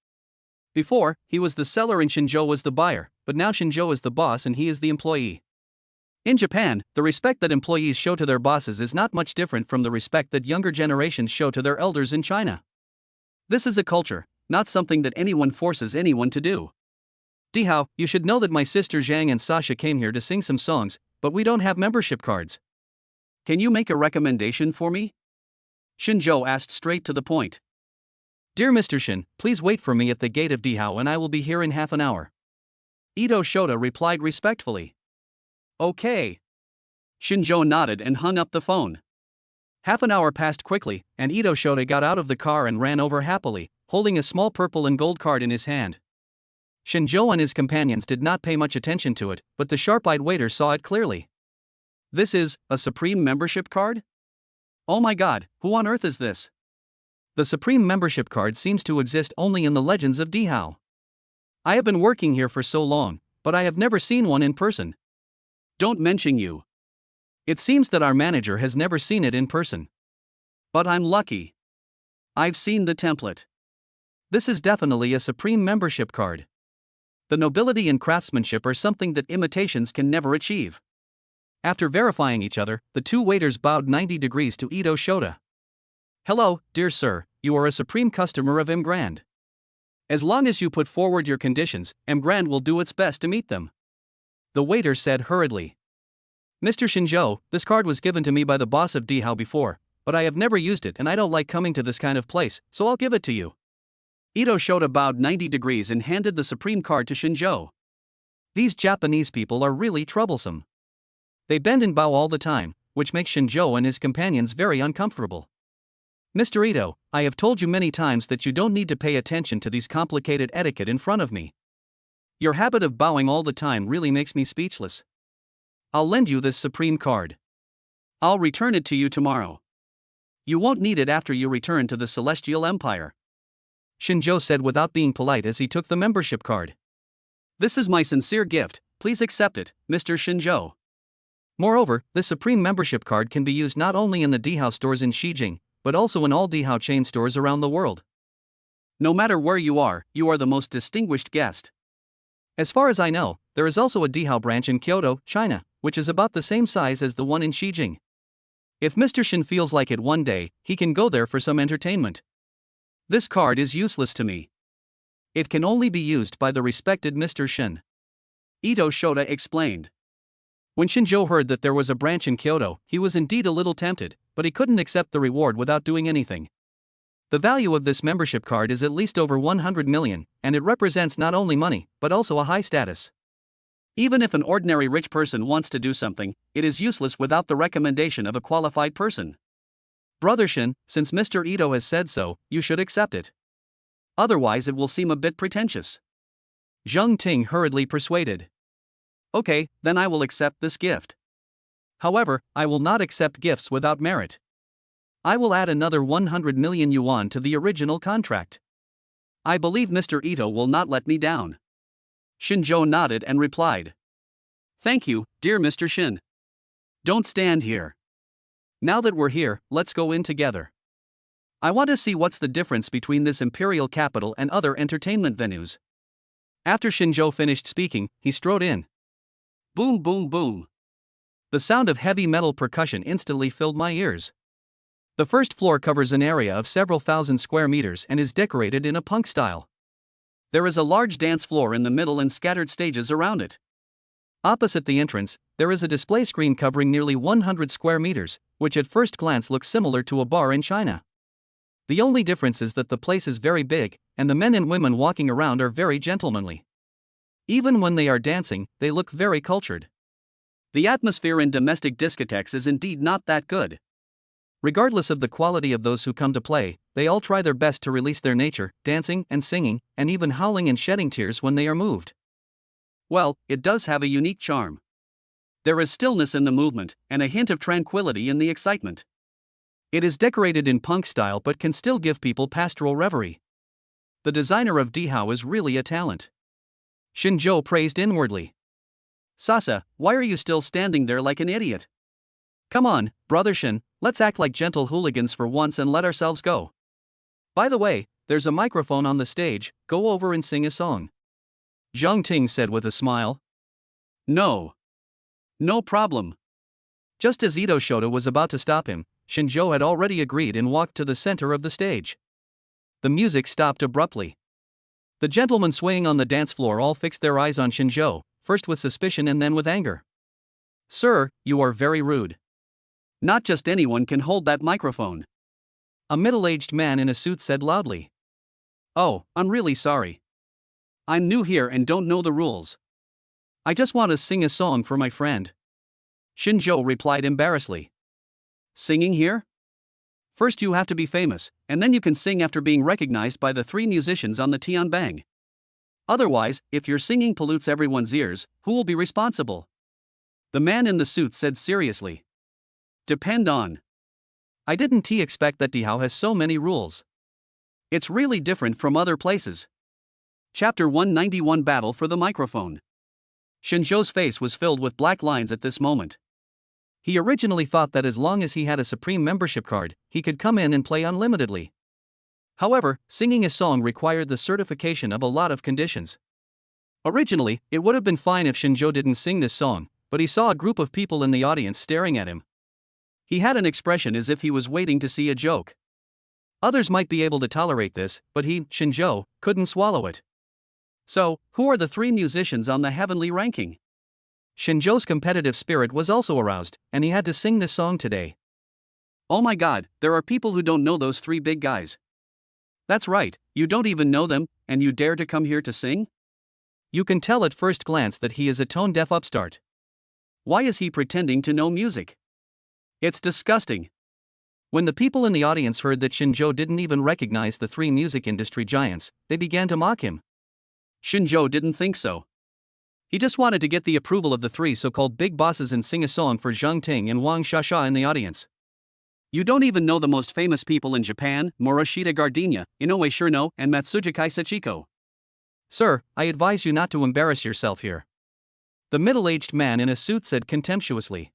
A: Before, he was the seller and Xinzhou was the buyer, but now Xinzhou is the boss and he is the employee. In Japan, the respect that employees show to their bosses is not much different from the respect that younger generations show to their elders in China. This is a culture, not something that anyone forces anyone to do. Dihao, you should know that my sister Zhang and Sasha came here to sing some songs, but we don't have membership cards. Can you make a recommendation for me? Xinzhou asked straight to the point. Dear Mr. Shen, please wait for me at the gate of Dihao and I will be here in half an hour. Ito Shota replied respectfully. Okay. Xinzhou nodded and hung up the phone.
B: Half an hour passed quickly, and Ito Shota got out of the car and ran over happily, holding a small purple and gold card in his hand. Shinjo and his companions did not pay much attention to it, but the sharp-eyed waiter saw it clearly. This is a Supreme membership card? Oh my god, who on earth is this? The Supreme membership card seems to exist only in the legends of Dihao. I have been working here for so long, but I have never seen one in person. Don't mention you. It seems that our manager has never seen it in person. But I'm lucky. I've seen the template. This is definitely a Supreme membership card. The nobility and craftsmanship are something that imitations can never achieve. After verifying each other, the two waiters bowed 90 degrees to Ito Shota. Hello, dear sir, you are a Supreme customer of M Grand. As long as you put forward your conditions, M Grand will do its best to meet them. The waiter said hurriedly. Mr. Shinjo, this card was given to me by the boss of Dihao before, but I have never used it and I don't like coming to this kind of place, so I'll give it to you. Ito Shota bowed 90 degrees and handed the Supreme card to Shinjo. These Japanese people are really troublesome. They bend and bow all the time, which makes Shinjo and his companions very uncomfortable. Mr. Ito, I have told you many times that you don't need to pay attention to these complicated etiquette in front of me. Your habit of bowing all the time really makes me speechless. I'll lend you this Supreme card. I'll return it to you tomorrow. You won't need it after you return to the Celestial Empire. Shinjo said without being polite as he took the membership card. This is my sincere gift, please accept it, Mr. Shinjo. Moreover, this Supreme membership card can be used not only in the Dihao stores in Shijing, but also in all Dihao chain stores around the world. No matter where you are the most distinguished guest. As far as I know, there is also a Dihao branch in Kyoto, China, which is about the same size as the one in Shijing. If Mr. Shin feels like it one day, he can go there for some entertainment. This card is useless to me. It can only be used by the respected Mr. Shin. Ito Shota explained. When Shinjo heard that there was a branch in Kyoto, he was indeed a little tempted, but he couldn't accept the reward without doing anything. The value of this membership card is at least over 100 million, and it represents not only money, but also a high status. Even if an ordinary rich person wants to do something, it is useless without the recommendation of a qualified person. Brother Shin, since Mr. Ito has said so, you should accept it. Otherwise it will seem a bit pretentious. Zheng Ting hurriedly persuaded. Okay, then I will accept this gift. However, I will not accept gifts without merit. I will add another 100 million yuan to the original contract. I believe Mr. Ito will not let me down. Shinjo nodded and replied. Thank you, dear Mr. Shin. Don't stand here. Now that we're here, let's go in together. I want to see what's the difference between this imperial capital and other entertainment venues. After Shinjo finished speaking, he strode in. Boom boom boom. The sound of heavy metal percussion instantly filled my ears. The first floor covers an area of several thousand square meters and is decorated in a punk style. There is a large dance floor in the middle and scattered stages around it. Opposite the entrance, there is a display screen covering nearly 100 square meters, which at first glance looks similar to a bar in China. The only difference is that the place is very big, and the men and women walking around are very gentlemanly. Even when they are dancing, they look very cultured. The atmosphere in domestic discotheques is indeed not that good. Regardless of the quality of those who come to play, they all try their best to release their nature, dancing and singing, and even howling and shedding tears when they are moved. Well, it does have a unique charm. There is stillness in the movement, and a hint of tranquility in the excitement. It is decorated in punk style but can still give people pastoral reverie. The designer of Dihao is really a talent. Shinjo praised inwardly. Sasa, why are you still standing there like an idiot? Come on, brother Shin, let's act like gentle hooligans for once and let ourselves go. By the way, there's a microphone on the stage, go over and sing a song. Zheng Ting said with a smile. No. No problem. Just as Ito Shota was about to stop him, Shinjo had already agreed and walked to the center of the stage. The music stopped abruptly. The gentlemen swaying on the dance floor all fixed their eyes on Shinjo, first with suspicion and then with anger. Sir, you are very rude. Not just anyone can hold that microphone. A middle-aged man in a suit said loudly. Oh, I'm really sorry. I'm new here and don't know the rules. I just want to sing a song for my friend. Shinjo replied embarrassedly. Singing here? First you have to be famous, and then you can sing after being recognized by the three musicians on the Tianbang. Otherwise, if your singing pollutes everyone's ears, who will be responsible? The man in the suit said seriously. Depend on.
A: I didn't expect that Dihao has so many rules.
B: It's really different from other places. Chapter 191 Battle for the Microphone. Shinzhou's face was filled with black lines at this moment.
A: He originally thought that as long as he had a Supreme membership card, he could come in and play unlimitedly. However, singing a song required the certification of a lot of conditions. Originally, it would have been fine if Shinzhou didn't sing this song, but he saw a group of people in the audience staring at him. He had an expression as if he was waiting to see a joke. Others might be able to tolerate this, but he, Shinzhou, couldn't swallow it.
B: So, who are the three musicians on the heavenly ranking?
A: Shinzhou's competitive spirit was also aroused, and he had to sing this song today.
B: Oh my god, there are people who don't know those three big guys. That's right, you don't even know them, and you dare to come here to sing?
A: You can tell at first glance that he is a tone-deaf upstart.
B: Why is he pretending to know music? It's disgusting.
A: When the people in the audience heard that Shinzhou didn't even recognize the three music industry giants, they began to mock him.
B: Shinzhou didn't think so. He just wanted to get the approval of the three so-called big bosses and sing a song for Zhang Ting and Wang Shasha in the audience. You don't even know the most famous people in Japan, Moroshita Gardenia, Inoue Shirno, and Matsujakai Sachiko.
A: Sir, I advise you not to embarrass yourself here. The middle-aged man in a suit said contemptuously.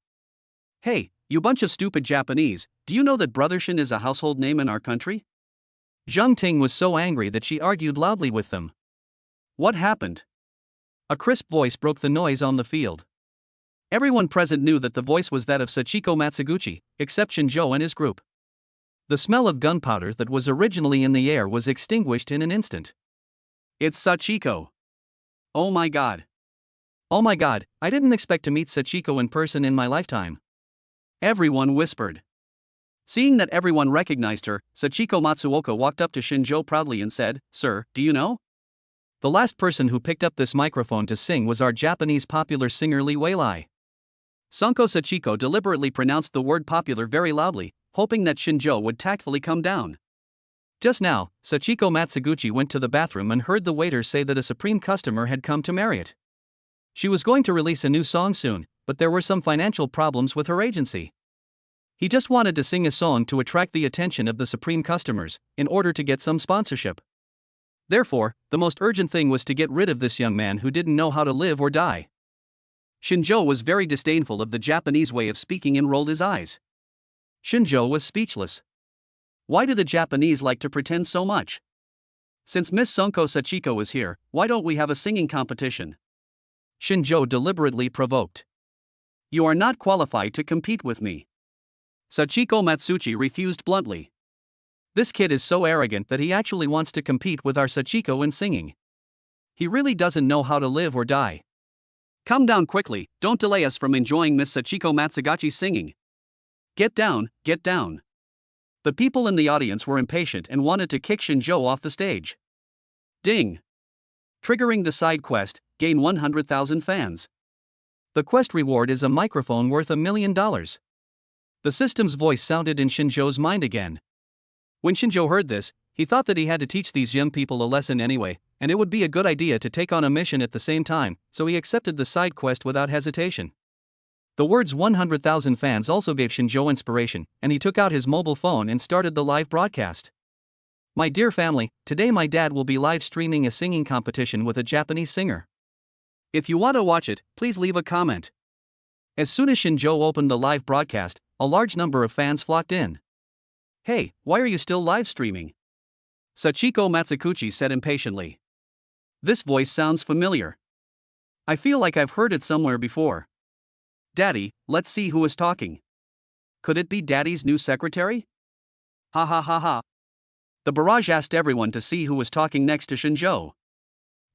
B: Hey, you bunch of stupid Japanese, do you know that Brothershin is a household name in our country?
A: Zhang Ting was so angry that she argued loudly with them.
B: What happened?
A: A crisp voice broke the noise on the field.
B: Everyone present knew that the voice was that of Sachiko Matsuguchi, except Shinzhou and his group.
A: The smell of gunpowder that was originally in the air was extinguished in an instant.
B: It's Sachiko. Oh my god.
A: Oh my god, I didn't expect to meet Sachiko in person in my lifetime.
B: Everyone whispered. Seeing that everyone recognized her, Sachiko Matsuoka walked up to Shinzhou proudly and said, "Sir, do you know?
A: The last person who picked up this microphone to sing was our Japanese popular singer Li Weilai."
B: Sanko Sachiko deliberately pronounced the word popular very loudly, hoping that Shinzhou would tactfully come down.
A: Just now, Sachiko Matsuguchi went to the bathroom and heard the waiter say that a Supreme customer had come to Marriott. She was going to release a new song soon, but there were some financial problems with her agency. He just wanted to sing a song to attract the attention of the Supreme customers, in order to get some sponsorship. Therefore, the most urgent thing was to get rid of this young man who didn't know how to live or die.
B: Shinzhou was very disdainful of the Japanese way of speaking and rolled his eyes.
A: Shinzhou was speechless.
B: Why do the Japanese like to pretend so much? Since Miss Sanko Sachiko is here, why don't we have a singing competition?
A: Shinzhou deliberately provoked.
B: You are not qualified to compete with me. Sachiko Matsuchi refused bluntly.
A: This kid is so arrogant that he actually wants to compete with our Sachiko in singing. He really doesn't know how to live or die.
B: Come down quickly, don't delay us from enjoying Miss Sachiko Matsugachi's singing. Get down, get down. The people in the audience were impatient and wanted to kick Shinzhou off the stage. Ding. Triggering the side quest, gain 100,000 fans.
A: The quest reward is a microphone worth $1 million. The system's voice sounded in Shinzhou's mind again. When Shinzhou heard this, he thought that he had to teach these young people a lesson anyway, and it would be a good idea to take on a mission at the same time, so he accepted the side quest without hesitation. The words 100,000 fans also gave Shinzhou inspiration, and he took out his mobile phone and started the live broadcast. My dear family, today my dad will be live streaming a singing competition with a Japanese singer. If you want to watch it, please leave a comment. As soon as Shinzhou opened the live broadcast, a large number of fans flocked in. Hey, why are you still live streaming?
B: Sachiko Matsuguchi said impatiently. This voice sounds familiar. I feel like I've heard it somewhere before. Daddy, let's see who is talking. Could it be Daddy's new secretary? Ha ha ha ha. The barrage asked everyone to see who was talking next to Shinzhou.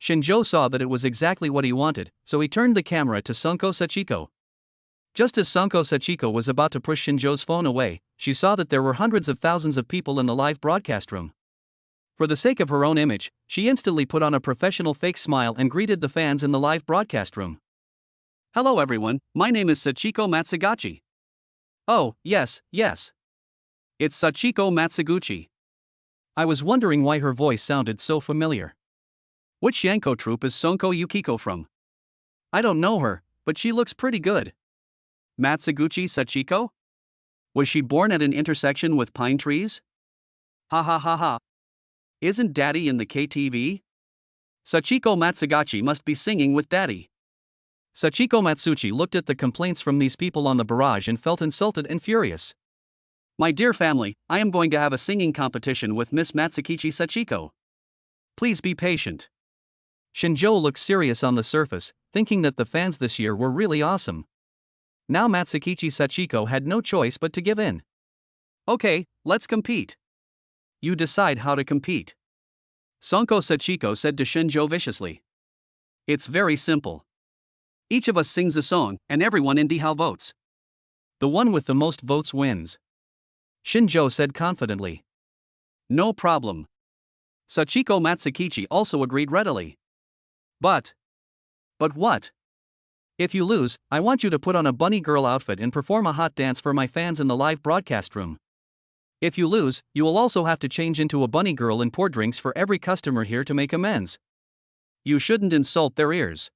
A: Shinzhou saw that it was exactly what he wanted, so he turned the camera to Sanko Sachiko. Just as Sanko Sachiko was about to push Shinzhou's phone away, she saw that there were hundreds of thousands of people in the live broadcast room. For the sake of her own image, she instantly put on a professional fake smile and greeted the fans in the live broadcast room.
B: Hello everyone, my name is Sachiko Matsugachi.
A: Oh, yes, yes.
B: It's Sachiko Matsuguchi. I was wondering why her voice sounded so familiar. Which Yanko troupe is Sonko Yukiko from? I don't know her, but she looks pretty good. Matsuguchi Sachiko? Was she born at an intersection with pine trees? Ha ha ha ha. Isn't Daddy in the KTV? Sachiko Matsugachi must be singing with Daddy.
A: Sachiko Matsuchi looked at the complaints from these people on the barrage and felt insulted and furious.
B: My dear family, I am going to have a singing competition with Miss Matsukichi Sachiko. Please be patient.
A: Shinjo looked serious on the surface, thinking that the fans this year were really awesome. Now Matsukichi Sachiko had no choice but to give in.
B: Okay, let's compete. You decide how to compete. Sonko Sachiko said to Shinjo viciously. It's very simple. Each of us sings a song, and everyone in Dihao votes.
A: The one with the most votes wins, Shinjo said confidently.
B: No problem. Sachiko Matsukichi also agreed readily. But what?
A: If you lose, I want you to put on a bunny girl outfit and perform a hot dance for my fans in the live broadcast room. If you lose, you will also have to change into a bunny girl and pour drinks for every customer here to make amends.
B: You shouldn't insult their ears.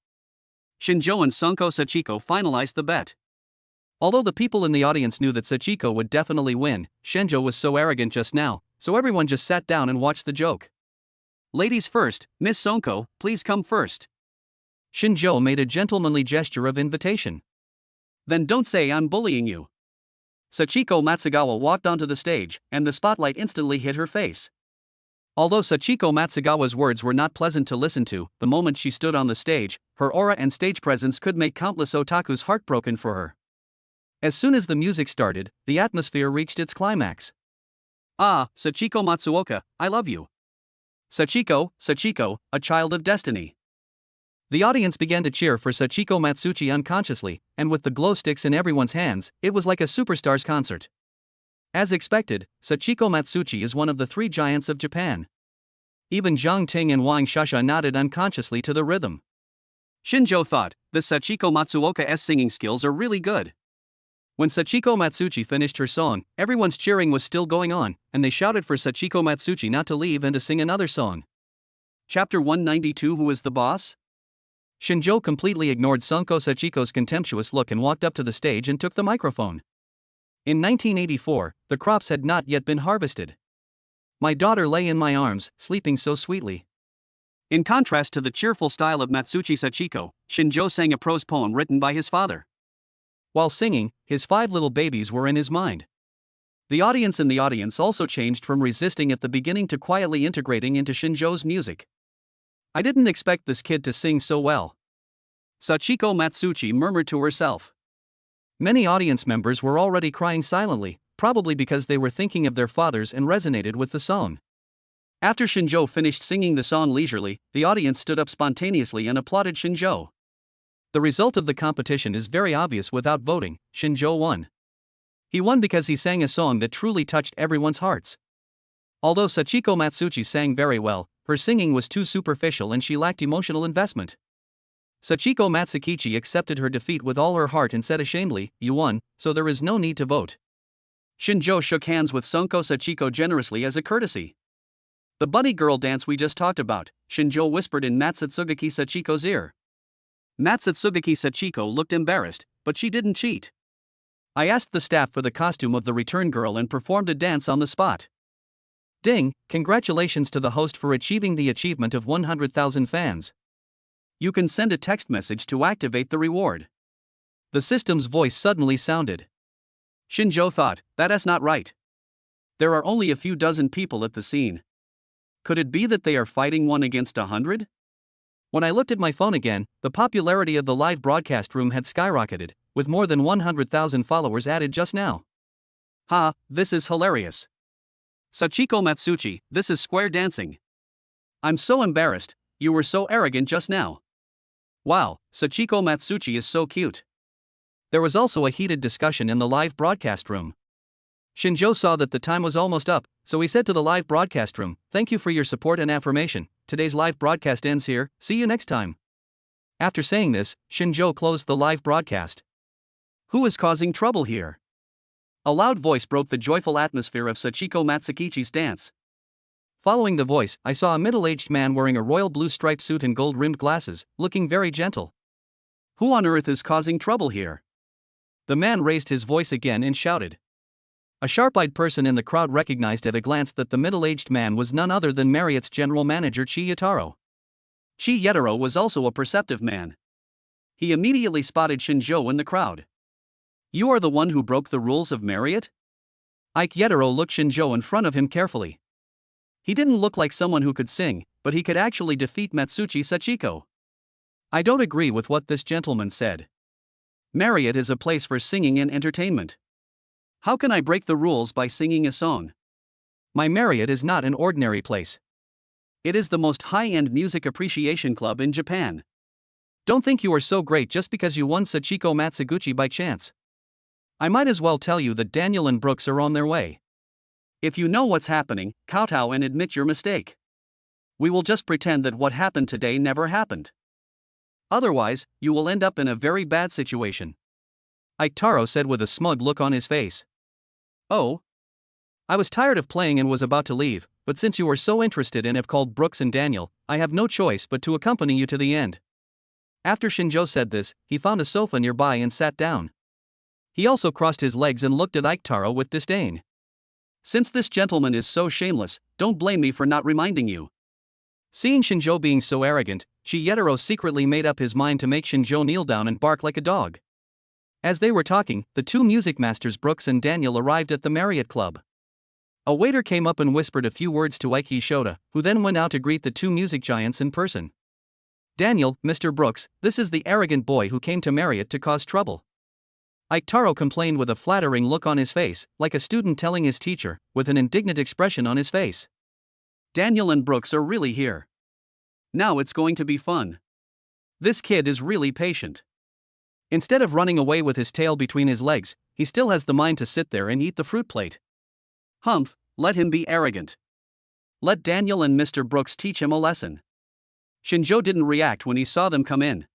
B: Shinjo and Sonko Sachiko finalized the bet.
A: Although the people in the audience knew that Sachiko would definitely win, Shinjo was so arrogant just now, so everyone just sat down and watched the joke.
B: Ladies first, Miss Sonko, please come first.
A: Shinjo made a gentlemanly gesture of invitation.
B: Then don't say I'm bullying you. Sachiko Matsugawa walked onto the stage, and the spotlight instantly hit her face.
A: Although Sachiko Matsugawa's words were not pleasant to listen to, the moment she stood on the stage, her aura and stage presence could make countless otakus heartbroken for her. As soon as the music started, the atmosphere reached its climax.
B: Ah, Sachiko Matsuoka, I love you. Sachiko, a child of destiny.
A: The audience began to cheer for Sachiko Matsuchi unconsciously, and with the glow sticks in everyone's hands, it was like a superstar's concert. As expected, Sachiko Matsuchi is one of the three giants of Japan. Even Zhang Ting and Wang Shasha nodded unconsciously to the rhythm.
B: Shinjo thought, the Sachiko Matsuoka's singing skills are really good.
A: When Sachiko Matsuchi finished her song, everyone's cheering was still going on, and they shouted for Sachiko Matsuchi not to leave and to sing another song.
B: Chapter 192 Who is the boss?
A: Shinjo completely ignored Sonko Sachiko's contemptuous look and walked up to the stage and took the microphone. In 1984, the crops had not yet been harvested. My daughter lay in my arms, sleeping so sweetly.
B: In contrast to the cheerful style of Matsuchi Sachiko, Shinjo sang a prose poem written by his father.
A: While singing, his 5 little babies were in his mind. The audience in the audience also changed from resisting at the beginning to quietly integrating into Shinjo's music. I didn't expect this kid to sing so well,
B: Sachiko Matsuchi murmured to herself.
A: Many audience members were already crying silently, probably because they were thinking of their fathers and resonated with the song.
B: After Shinjo finished singing the song leisurely, the audience stood up spontaneously and applauded Shinjo.
A: The result of the competition is very obvious without voting. Shinjo won. He won because he sang a song that truly touched everyone's hearts. Although Sachiko Matsuchi sang very well, her singing was too superficial and she lacked emotional investment. Sachiko Matsukichi accepted her defeat with all her heart and said ashamedly, "You won, so there is no need to vote."
B: Shinjo shook hands with Sonko Sachiko generously as a courtesy. The bunny girl dance we just talked about, Shinjo whispered in Matsutsugaki Sachiko's ear. Matsutsugaki Sachiko looked embarrassed, but she didn't cheat.
A: I asked the staff for the costume of the return girl and performed a dance on the spot. Ding, congratulations to the host for achieving the achievement of 100,000 fans.
B: You can send a text message to activate the reward.
A: The system's voice suddenly sounded.
B: Shinjo thought, that's not right. There are only a few dozen people at the scene. Could it be that they are fighting 1 against 100?
A: When I looked at my phone again, the popularity of the live broadcast room had skyrocketed, with more than 100,000 followers added just now.
B: Ha, this is hilarious. Sachiko Matsuchi, this is square dancing. I'm so embarrassed, you were so arrogant just now. Wow, Sachiko Matsuchi is so cute.
A: There was also a heated discussion in the live broadcast room. Shinjo saw that the time was almost up, so he said to the live broadcast room, "Thank you for your support and affirmation. Today's live broadcast ends here, see you next time." After saying this, Shinjo closed the live broadcast.
B: Who is causing trouble here? A loud voice broke the joyful atmosphere of Sachiko Matsukichi's dance.
A: Following the voice, I saw a middle-aged man wearing a royal blue striped suit and gold-rimmed glasses, looking very gentle.
B: Who on earth is causing trouble here?
A: The man raised his voice again and shouted. A sharp-eyed person in the crowd recognized at a glance that the middle-aged man was none other than Marriott's general manager Chiyotaro.
B: Chiyotaro was also a perceptive man. He immediately spotted Shinjo in the crowd. You are the one who broke the rules of Marriott?
A: Chiyotaro looked Shinjo in front of him carefully.
B: He didn't look like someone who could sing, but he could actually defeat Matsuchi Sachiko.
A: I don't agree with what this gentleman said.
B: Marriott is a place for singing and entertainment. How can I break the rules by singing a song?
A: My Marriott is not an ordinary place.
B: It is the most high-end music appreciation club in Japan.
A: Don't think you are so great just because you won Sachiko Matsuguchi by chance. I might as well tell you that Daniel and Brooks are on their way.
B: If you know what's happening, kowtow and admit your mistake. We will just pretend that what happened today never happened. Otherwise, you will end up in a very bad situation.
A: Chiyotaro said with a smug look on his face.
B: Oh?
A: I was tired of playing and was about to leave, but since you are so interested and have called Brooks and Daniel, I have no choice but to accompany you to the end. After Shinjo said this, he found a sofa nearby and sat down. He also crossed his legs and looked at Chiyotaro with disdain.
B: Since this gentleman is so shameless, don't blame me for not reminding you.
A: Seeing Shinjo being so arrogant, Chiyotaro secretly made up his mind to make Shinjo kneel down and bark like a dog. As they were talking, the two music masters Brooks and Daniel arrived at the Marriott Club. A waiter came up and whispered a few words to Ike Shota, who then went out to greet the two music giants in person. Daniel, Mr. Brooks, this is the arrogant boy who came to Marriott to cause trouble. Chiyotaro complained with a flattering look on his face, like a student telling his teacher, with an indignant expression on his face.
B: Daniel and Brooks are really here. Now it's going to be fun. This kid is really patient.
A: Instead of running away with his tail between his legs, he still has the mind to sit there and eat the fruit plate.
B: Humph, let him be arrogant. Let Daniel and Mr. Brooks teach him a lesson. Shinjo didn't react when he saw them come in.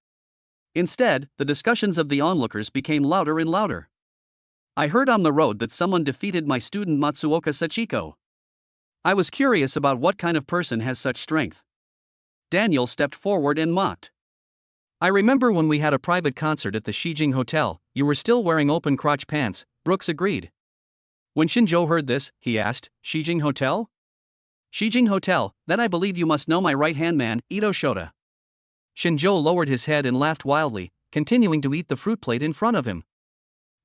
B: Instead, the discussions of the onlookers became louder and louder. I heard on the road that someone defeated my student Matsuoka Sachiko. I was curious about what kind of person has such strength. Daniel stepped forward and mocked.
A: I remember when we had a private concert at the Shijing Hotel, you were still wearing open crotch pants, Brooks agreed. When Shinjo heard this, he asked, Shijing Hotel?
B: Shijing Hotel, then I believe you must know my right-hand man, Ito Shota.
A: Shinjo lowered his head and laughed wildly, continuing to eat the fruit plate in front of him.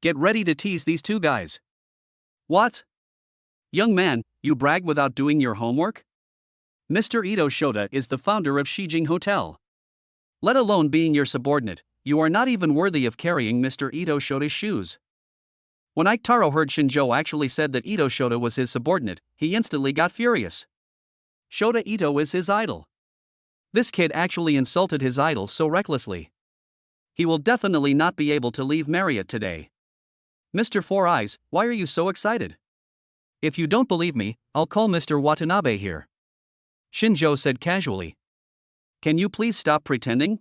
B: Get ready to tease these two guys. What? Young man, you brag without doing your homework? Mr. Ito Shota is the founder of Shijing Hotel. Let alone being your subordinate, you are not even worthy of carrying Mr. Ito Shota's shoes. When Chiyotaro heard Shinjo actually said that Ito Shota was his subordinate, he instantly got furious. Shota Ito is his idol. This kid actually insulted his idol so recklessly. He will definitely not be able to leave Marriott today. Mr. Four Eyes, why are you so excited?
A: If you don't believe me, I'll call Mr. Watanabe here. Shinjo said casually.
B: Can you please stop pretending?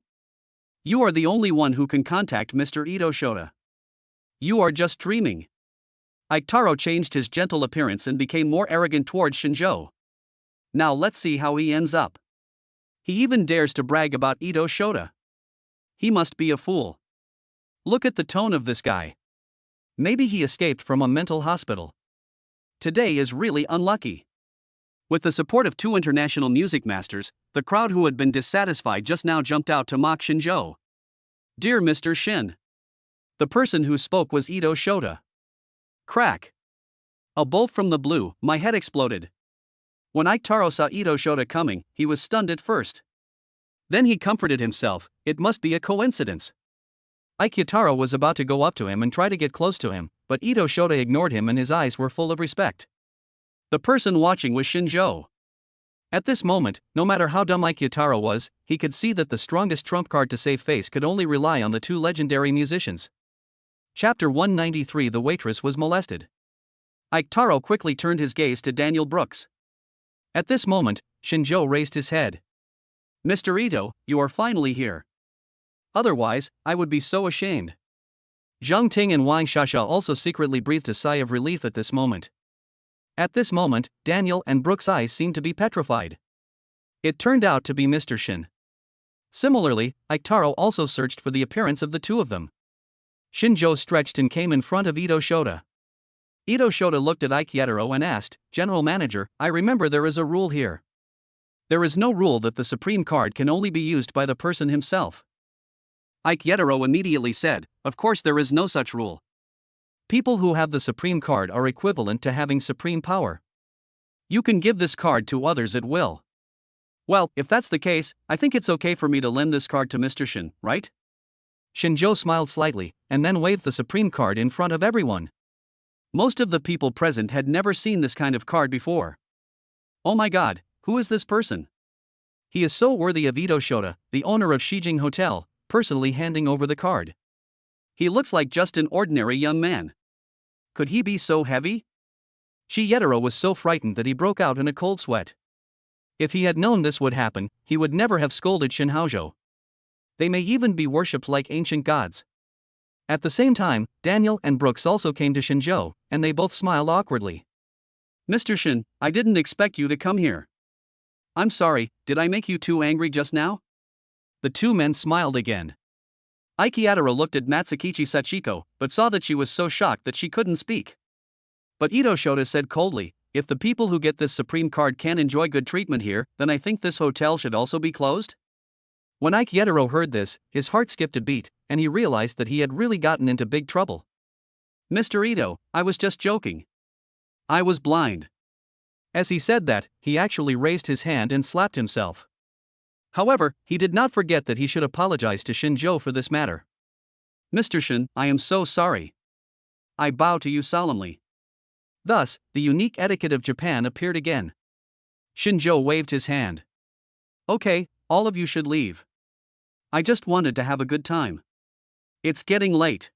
B: You are the only one who can contact Mr. Ito Shota. You are just dreaming. Chiyotaro changed his gentle appearance and became more arrogant towards Shinjo. Now let's see how he ends up. He even dares to brag about Ito Shota. He must be a fool. Look at the tone of this guy. Maybe he escaped from a mental hospital. Today is really unlucky. With the support of two international music masters, the crowd who had been dissatisfied just now jumped out to mock Shinjo. Dear Mr. Shin. The person who spoke was Ito Shota. Crack. A bolt from the blue, my head exploded. When Chiyotaro saw Ito Shota coming, he was stunned at first. Then he comforted himself, it must be a coincidence.
A: Chiyotaro was about to go up to him and try to get close to him, but Ito Shota ignored him and his eyes were full of respect.
B: The person watching was Shinjo.
A: At this moment, no matter how dumb Chiyotaro was, he could see that the strongest trump card to save face could only rely on the two legendary musicians. Chapter 193 The waitress was molested.
B: Chiyotaro quickly turned his gaze to Daniel Brooks.
A: At this moment, Shinjo raised his head.
B: Mr. Ito, you are finally here. Otherwise, I would be so ashamed. Zhang Ting and Wang Shasha also secretly breathed a sigh of relief at this moment. At this moment, Daniel and Brooke's eyes seemed to be petrified. It turned out to be Mr. Shin. Similarly, Iketaro also searched for the appearance of the two of them. Shinjo stretched and came in front of Ito Shota. Ito Shota looked at Iketaro and asked, "General Manager, I remember there is a rule here. There is no rule that the supreme card can only be used by the person himself." Iketaro immediately said, "Of course there is no such rule. People who have the supreme card are equivalent to having supreme power. You can give this card to others at will." "Well, if that's the case, I think it's okay for me to lend this card to Mr. Shin, right?" Shinjo smiled slightly, and then waved the supreme card in front of everyone. Most of the people present had never seen this kind of card before. "Oh my god, who is this person? He is so worthy of Ito Shota, the owner of Shijing Hotel, personally handing over the card. He looks like just an ordinary young man. Could he be so heavy?" Shiyetaro was so frightened that he broke out in a cold sweat. If he had known this would happen, he would never have scolded Shinhaojo. They may even be worshipped like ancient gods. At the same time, Daniel and Brooks also came to Shinjo, and they both smiled awkwardly. "Mr. Shin, I didn't expect you to come here. I'm sorry, did I make you too angry just now?" The two men smiled again. Iketaro looked at Matsukichi Sachiko, but saw that she was so shocked that she couldn't speak. But Ito Shota said coldly, "If the people who get this supreme card can't enjoy good treatment here, then I think this hotel should also be closed." When Iketaro heard this, his heart skipped a beat, and he realized that he had really gotten into big trouble. "Mr. Ito, I was just joking. I was blind." As he said that, he actually raised his hand and slapped himself. However, he did not forget that he should apologize to Shinjo for this matter. "Mr. Shin, I am so sorry. I bow to you solemnly." Thus, the unique etiquette of Japan appeared again. Shinjo waved his hand. "Okay, all of you should leave. I just wanted to have a good time. It's getting late.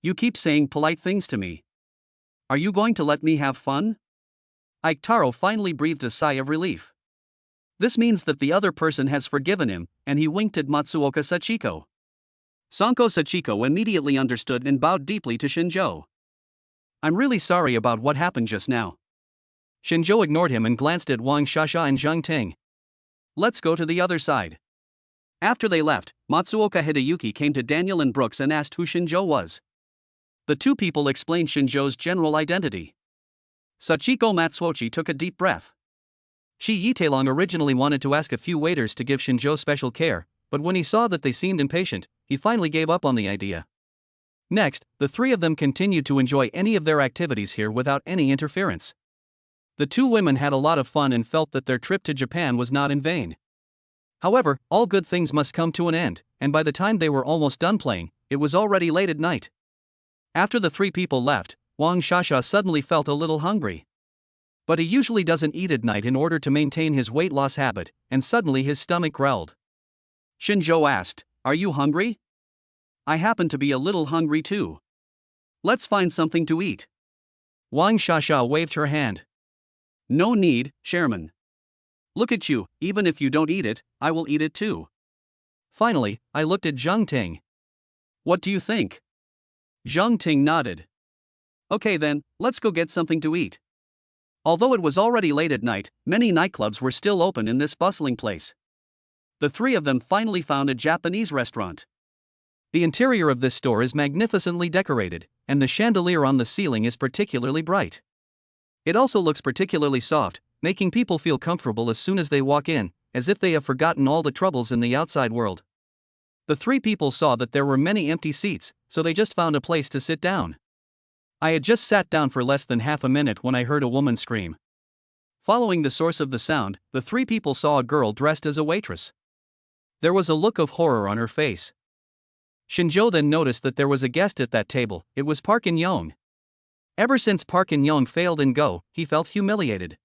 B: You keep saying polite things to me. Are you going to let me have fun?" Iketaro finally breathed a sigh of relief. This means that the other person has forgiven him, and he winked at Matsuoka Sachiko. Sanko Sachiko immediately understood and bowed deeply to Shinjo. "I'm really sorry about what happened just now." Shinjo ignored him and glanced at Wang Shasha and Zhang Ting. "Let's go to the other side." After they left, Matsuoka Hideyuki came to Daniel and Brooks and asked who Shinjo was. The two people explained Shinjo's general identity. Sachiko Matsuochi took a deep breath. Shi Yitelong originally wanted to ask a few waiters to give Shinjo special care, but when he saw that they seemed impatient, he finally gave up on the idea. Next, the three of them continued to enjoy any of their activities here without any interference. The two women had a lot of fun and felt that their trip to Japan was not in vain. However, all good things must come to an end, and by the time they were almost done playing, it was already late at night. After the three people left, Wang Shasha suddenly felt a little hungry. But he usually doesn't eat at night in order to maintain his weight loss habit, and suddenly his stomach growled. Shinjo asked, "Are you hungry?" "I happen to be a little hungry too. Let's find something to eat." Wang Shasha waved her hand. "No need, Chairman. Look at you, even if you don't eat it, I will eat it too." Finally, I looked at Zhang Ting. "What do you think?" Zhang Ting nodded. "Okay then, let's go get something to eat." Although it was already late at night, many nightclubs were still open in this bustling place. The three of them finally found a Japanese restaurant. The interior of this store is magnificently decorated, and the chandelier on the ceiling is particularly bright. It also looks particularly soft, making people feel comfortable as soon as they walk in, as if they have forgotten all the troubles in the outside world. The three people saw that there were many empty seats, so they just found a place to sit down. I had just sat down for less than half a minute when I heard a woman scream. Following the source of the sound, the three people saw a girl dressed as a waitress. There was a look of horror on her face. Shinjo then noticed that there was a guest at that table. It was Park In-young. Ever since Park In-young failed in Go, he felt humiliated.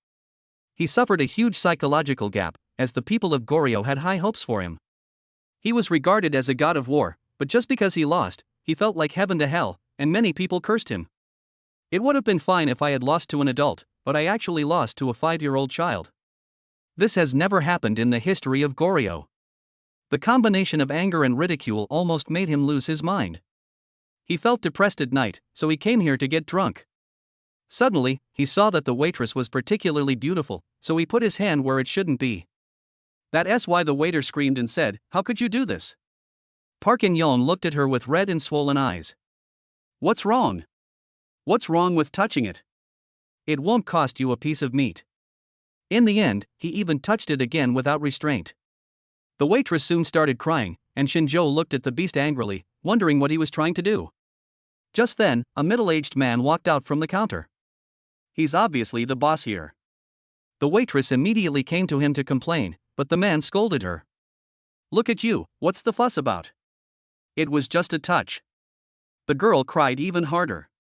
B: He suffered a huge psychological gap, as the people of Goryeo had high hopes for him. He was regarded as a god of war, but just because he lost, he felt like heaven to hell, and many people cursed him. It would have been fine if I had lost to an adult, but I actually lost to a 5-year-old child. This has never happened in the history of Goryeo. The combination of anger and ridicule almost made him lose his mind.
A: He felt depressed at night, so he came here to get drunk. Suddenly, he saw that the waitress was particularly beautiful, so he put his hand where it shouldn't be. That's why the waiter screamed and said, "How could you do this?" Park In-young looked at her with red and swollen eyes. "What's wrong? What's wrong with touching it? It won't cost you a piece of meat." In the end, he even touched it again without restraint. The waitress soon started crying, and Shinjo looked at the beast angrily, wondering what he was trying to do. Just then, a middle-aged man walked out from the counter. "He's obviously the boss here." The waitress immediately came to him to complain, but the man scolded her. "Look at you, what's the fuss about? It was just a touch." The girl cried even harder.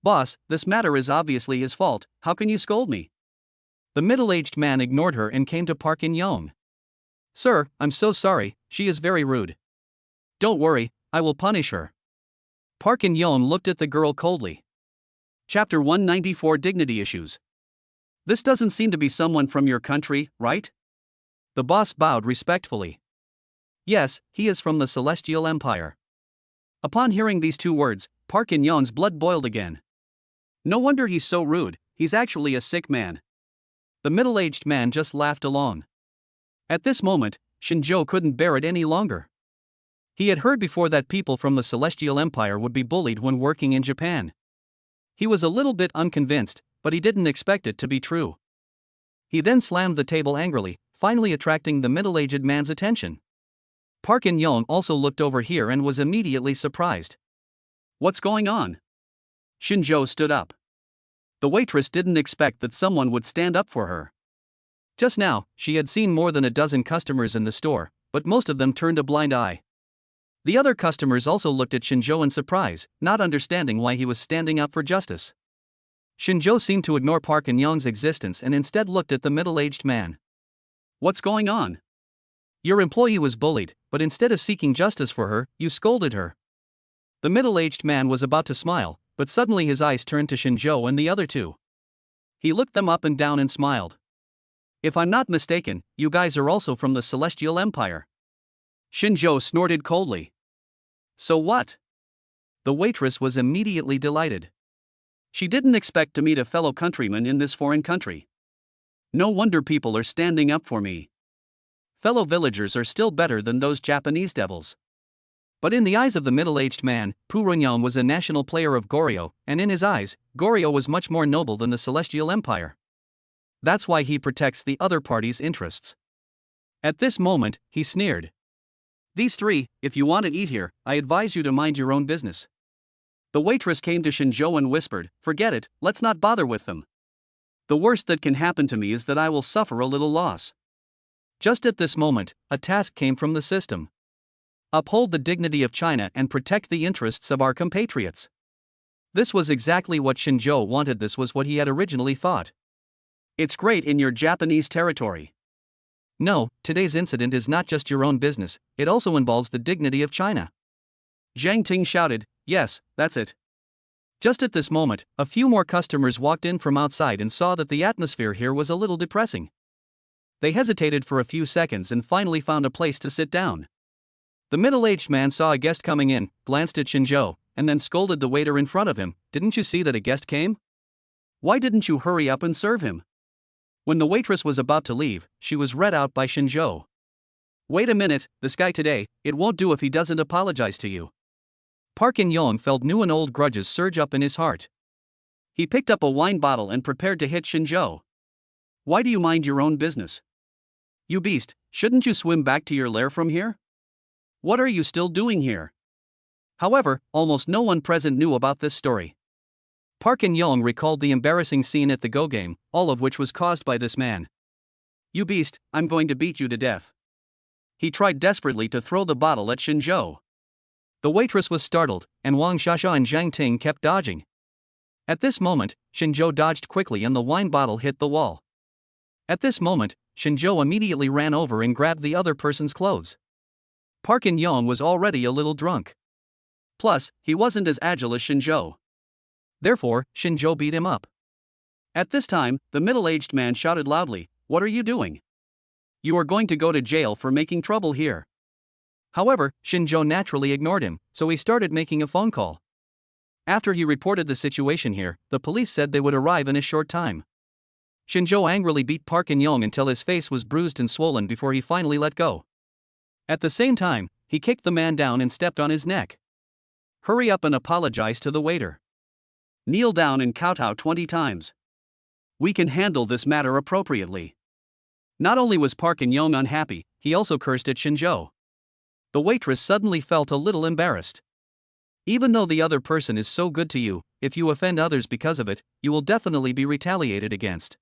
A: "Boss, this matter is obviously his fault, how can you scold me?" The middle-aged man ignored her and came to Park In-young. "Sir, I'm so sorry, she is very rude." "Don't worry, I will punish her." Park In-young looked at the girl coldly. Chapter 194 Dignity Issues. "This doesn't seem to be someone from your country, right?" The boss bowed respectfully. "Yes, he is from the Celestial Empire." Upon hearing these two words, Park In-young's blood boiled again. No wonder he's so rude, he's actually a sick man. The middle-aged man just laughed along. At this moment, Shinjo couldn't bear it any longer. He had heard before that people from the Celestial Empire would be bullied when working in Japan. He was a little bit unconvinced, but he didn't expect it to be true. He then slammed the table angrily, finally attracting the middle-aged man's attention. Park In-young also looked over here and was immediately surprised. "What's going on?" Shinjo stood up. The waitress didn't expect that someone would stand up for her. Just now, she had seen more than a dozen customers in the store, but most of them turned a blind eye. The other customers also looked at Shinjo in surprise, not understanding why he was standing up for justice. Shinjo seemed to ignore Park In-young's existence and instead looked at the middle-aged man. "What's going on? Your employee was bullied, but instead of seeking justice for her, you scolded her." The middle-aged man was about to smile, but suddenly his eyes turned to Shinjo and the other two. He looked them up and down and smiled. "If I'm not mistaken, you guys are also from the Celestial Empire." Shinjo snorted coldly. "So what?" The waitress was immediately delighted. She didn't expect to meet a fellow countryman in this foreign country. No wonder people are standing up for me. Fellow villagers are still better than those Japanese devils. But in the eyes of the middle-aged man, Purunyan was a national player of Goryeo, and in his eyes, Goryeo was much more noble than the Celestial Empire. That's why he protects the other party's interests. At this moment, he sneered. "These three, if you want to eat here, I advise you to mind your own business." The waitress came to Shinjo and whispered, "Forget it, let's not bother with them. The worst that can happen to me is that I will suffer a little loss." Just at this moment, a task came from the system. Uphold the dignity of China and protect the interests of our compatriots. This was exactly what Shinjo wanted. This was what he had originally thought. It's great in your Japanese territory. No, today's incident is not just your own business, it also involves the dignity of China. Zhang Ting shouted, "Yes, that's it." Just at this moment, a few more customers walked in from outside and saw that the atmosphere here was a little depressing. They hesitated for a few seconds and finally found a place to sit down. The middle-aged man saw a guest coming in, glanced at Shinjo, and then scolded the waiter in front of him, "Didn't you see that a guest came? Why didn't you hurry up and serve him?" When the waitress was about to leave, she was read out by Shinjo. "Wait a minute, this guy today, it won't do if he doesn't apologize to you." Park In-young felt new and old grudges surge up in his heart. He picked up a wine bottle and prepared to hit Shinjo. "Why do you mind your own business? You beast, shouldn't you swim back to your lair from here? What are you still doing here?" However, almost no one present knew about this story. Park In-young recalled the embarrassing scene at the Go game, all of which was caused by this man. "You beast, I'm going to beat you to death." He tried desperately to throw the bottle at Shinjo. The waitress was startled, and Wang Shasha and Zhang Ting kept dodging. At this moment, Shinjo dodged quickly and the wine bottle hit the wall. At this moment, Shinjo immediately ran over and grabbed the other person's clothes. Park In-young was already a little drunk. Plus, he wasn't as agile as Shinjo. Therefore, Shinjo beat him up. At this time, the middle-aged man shouted loudly, "What are you doing? You are going to go to jail for making trouble here." However, Shinjo naturally ignored him, so he started making a phone call.
B: After he reported the situation here, the police said they would arrive in a short time. Shinjo angrily beat Park In-young until his face was bruised and swollen before he finally let go. At the same time, he kicked the man down and stepped on his neck. Hurry up and apologize to the waiter. Kneel down and kowtow 20 times. We can handle this matter appropriately. Not only was Park In-young unhappy, he also cursed at Shinjo. The waitress suddenly felt a little embarrassed. Even though the other person is so good to you, if you offend others because of it, you will definitely be retaliated against.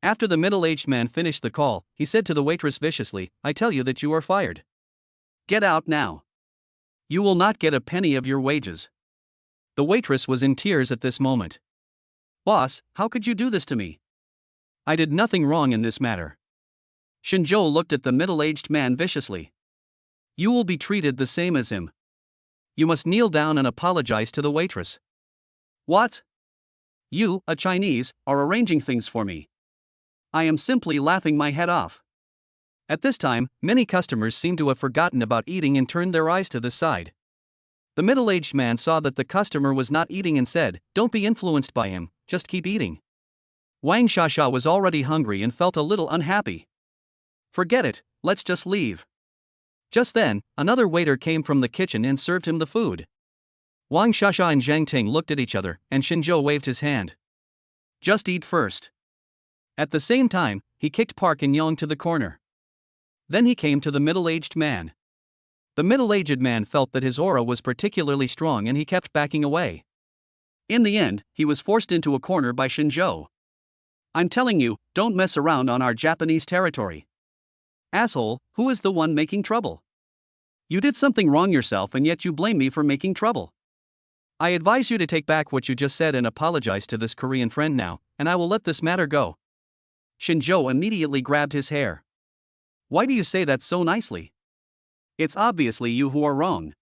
B: After the middle-aged man finished the call, he said to the waitress viciously, "I tell you that you are fired. Get out now. You will not get a penny of your wages." The waitress was in tears at this moment. "Boss, how could you do this to me? I did nothing wrong in this matter." Shinjo looked at the middle-aged man viciously. "You will be treated the same as him. You must kneel down and apologize to the waitress." "What? You, a Chinese, are arranging things for me. I am simply laughing my head off." At this time, many customers seemed to have forgotten about eating and turned their eyes to the side. The middle-aged man saw that the customer was not eating and said, "Don't be influenced by him, just keep eating." Wang Shasha was already hungry and felt a little unhappy. "Forget it, let's just leave." Just then, another waiter came from the kitchen and served him the food. Wang Shasha and Zhang Ting looked at each other, and Shinjo waved his hand. "Just eat first." At the same time, he kicked Park In-young to the corner. Then he came to the middle-aged man. The middle-aged man felt that his aura was particularly strong and he kept backing away. In the end, he was forced into a corner by Shinjo. "I'm telling you, don't mess around on our Japanese territory. Asshole, who is the one making trouble? You did something wrong yourself and yet you blame me for making trouble. I advise you to take back what you just said and apologize to this Korean friend now, and I will let this matter go." Shinjo immediately grabbed his hair. "Why do you say that so nicely? It's obviously you who are wrong."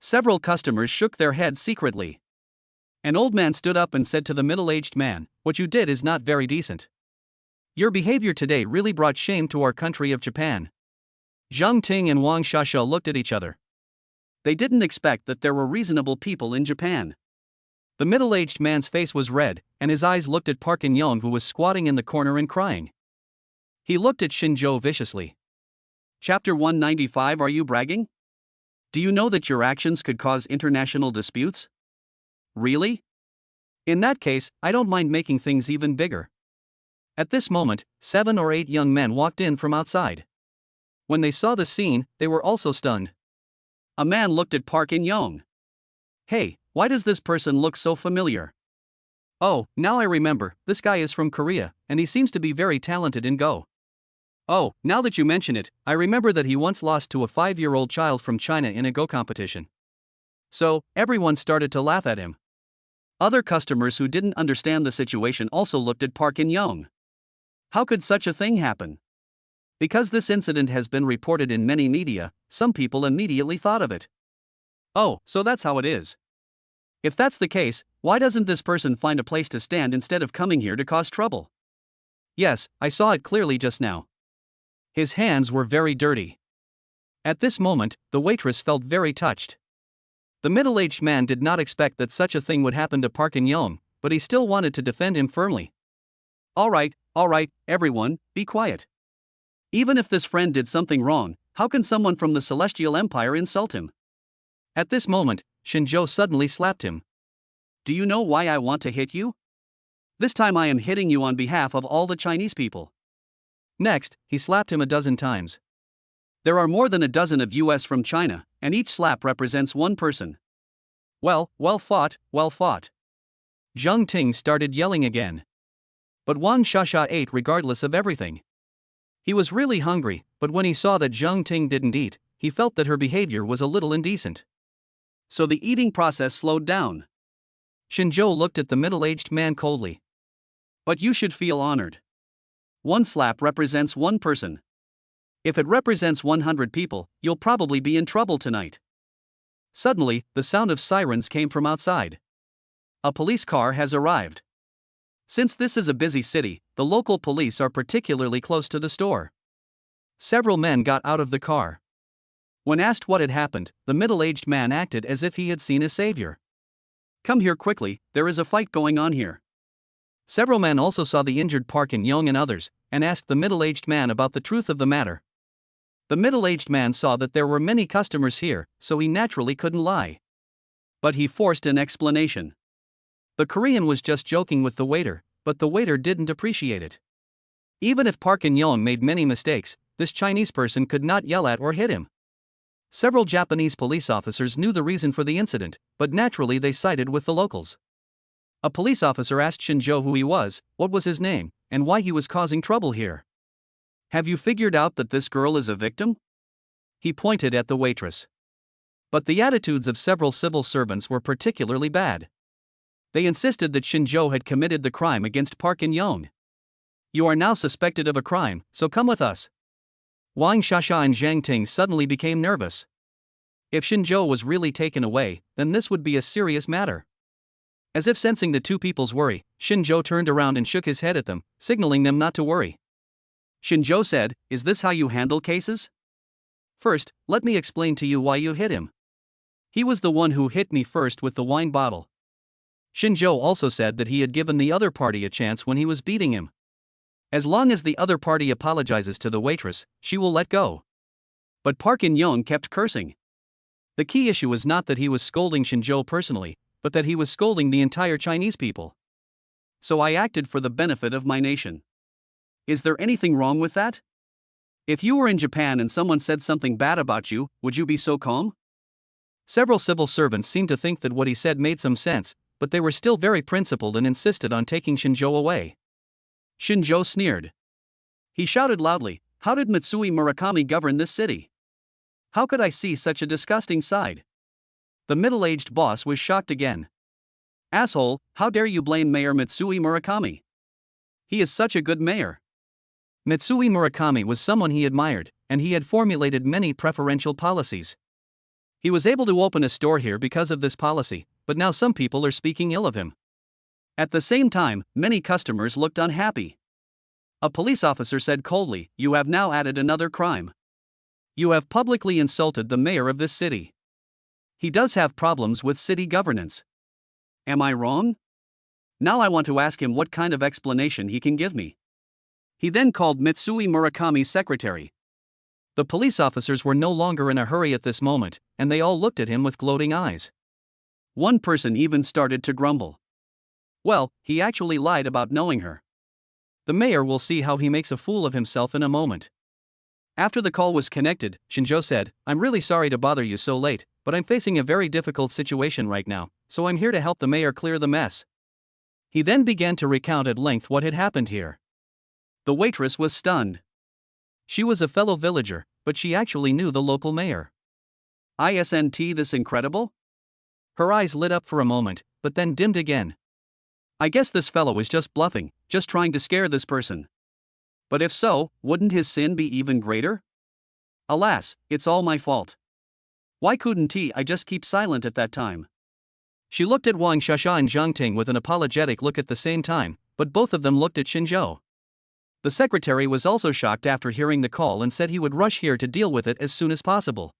B: Several customers shook their heads secretly. An old man stood up and said to the middle-aged man, "What you did is not very decent. Your behavior today really brought shame to our country of Japan." Zhang Ting and Wang Shasha looked at each other. They didn't expect that there were reasonable people in Japan. The middle-aged man's face was red, and his eyes looked at Park In-young who was squatting in the corner and crying. He looked at Shinjo viciously. Chapter 195. Are you bragging? Do you know that your actions could cause international disputes? Really? In that case, I don't mind making things even bigger. At this moment, 7 or 8 young men walked in from outside. When they saw the scene, they were also stunned. A man looked at Park In-young. "Hey, why does this person look so familiar? Oh, now I remember, this guy is from Korea, and he seems to be very talented in Go. Oh, now that you mention it, I remember that he once lost to a 5-year-old child from China in a Go competition." So, everyone started to laugh at him. Other customers who didn't understand the situation also looked at Park In-young. How could such a thing happen? Because this incident has been reported in many media, some people immediately thought of it. Oh, so that's how it is. If that's the case, why doesn't this person find a place to stand instead of coming here to cause trouble? Yes, I saw it clearly just now. His hands were very dirty. At this moment, the waitress felt very touched. The middle-aged man did not expect that such a thing would happen to Park In-young, but he still wanted to defend him firmly. All right, everyone, be quiet. Even if this friend did something wrong, how can someone from the Celestial Empire insult him?" At this moment, Shinjo suddenly slapped him. "Do you know why I want to hit you? This time I am hitting you on behalf of all the Chinese people." Next, he slapped him a dozen times. There are more than a dozen of us from China, and each slap represents one person. Well fought. Zhang Ting started yelling again. But Wang Shasha ate regardless of everything. He was really hungry, but when he saw that Zhang Ting didn't eat, he felt that her behavior was a little indecent. So the eating process slowed down. Shinjo looked at the middle-aged man coldly. "But you should feel honored. One slap represents one person. If it represents 100 people, you'll probably be in trouble tonight." Suddenly, the sound of sirens came from outside. A police car has arrived. Since this is a busy city, the local police are particularly close to the store. Several men got out of the car. When asked what had happened, the middle-aged man acted as if he had seen a savior. Come here quickly, there is a fight going on here.
A: Several men also saw the injured Park and Young and others, and asked the middle-aged man about the truth of the matter. The middle-aged man saw that there were many customers here, so he naturally couldn't lie.
B: But he forced an explanation.
A: The Korean was just joking with the waiter, but the waiter didn't appreciate it. Even if Park and Young made many mistakes, this Chinese person could not yell at or hit him. Several Japanese police officers knew the reason for the incident, but naturally they sided with the locals. A police officer asked Shinjo who he was, what was his name, and why he was causing trouble here.
B: Have you figured out that this girl is a victim?
A: He pointed at the waitress. But the attitudes of several civil servants were particularly bad. They insisted that Shinjo had committed the crime against Park and Young. You are now suspected of a crime, so come with us. Wang Shasha and Zhang Ting suddenly became nervous. If Shinjo was really taken away, then this would be a serious matter. As if sensing the two people's worry, Shinjo turned around and shook his head at them, signaling them not to worry.
B: Shinjo said, "Is this how you handle cases?
A: First, let me explain to you why you hit him. He was the one who hit me first with the wine bottle." Shinjo also said that he had given the other party a chance when he was beating him. As long as the other party apologizes to the waitress, she will let go.
B: But Park and Young kept cursing.
A: The key issue was not that he was scolding Shinjo personally, but that he was scolding the entire Chinese people.
B: So I acted for the benefit of my nation. Is there anything wrong with that? If you were in Japan and someone said something bad about you, would you be so calm?
A: Several civil servants seemed to think that what he said made some sense, but they were still very principled and insisted on taking Shinjo away.
B: Shinjo sneered. He shouted loudly, "How did Mitsui Murakami govern this city? How could I see such a disgusting side?" The middle-aged boss was shocked again. "Asshole, how dare you blame Mayor Mitsui Murakami? He is such a good mayor."
A: Mitsui Murakami was someone he admired, and he had formulated many preferential policies. He was able to open a store here because of this policy, but now some people are speaking ill of him.
B: At the same time, many customers looked unhappy. A police officer said coldly, "You have now added another crime. You have publicly insulted the mayor of this city. He does have problems with city governance. Am I wrong? Now I want to ask him what kind of explanation he can give me." He then called Mitsui Murakami's secretary.
A: The police officers were no longer in a hurry at this moment, and they all looked at him with gloating eyes.
B: One person even started to grumble. Well, he actually lied about knowing her.
A: The mayor will see how he makes a fool of himself in a moment. After the call was connected, Shinjo said, "I'm really sorry to bother you so late, but I'm facing a very difficult situation right now, so I'm here to help the mayor clear the mess." He then began to recount at length what had happened here.
B: The waitress was stunned.
A: She was a fellow villager, but she actually knew the local mayor.
B: Isn't this incredible?
A: Her eyes lit up for a moment, but then dimmed again.
B: I guess this fellow is just bluffing, just trying to scare this person. But if so, wouldn't his sin be even greater? Alas, it's all my fault. Why couldn't I just keep silent at that time?
A: She looked at Wang Shasha and Zhang Ting with an apologetic look at the same time, but both of them looked at Shinjo. The secretary was also shocked after hearing the call and said he would rush here to deal with it as soon as possible.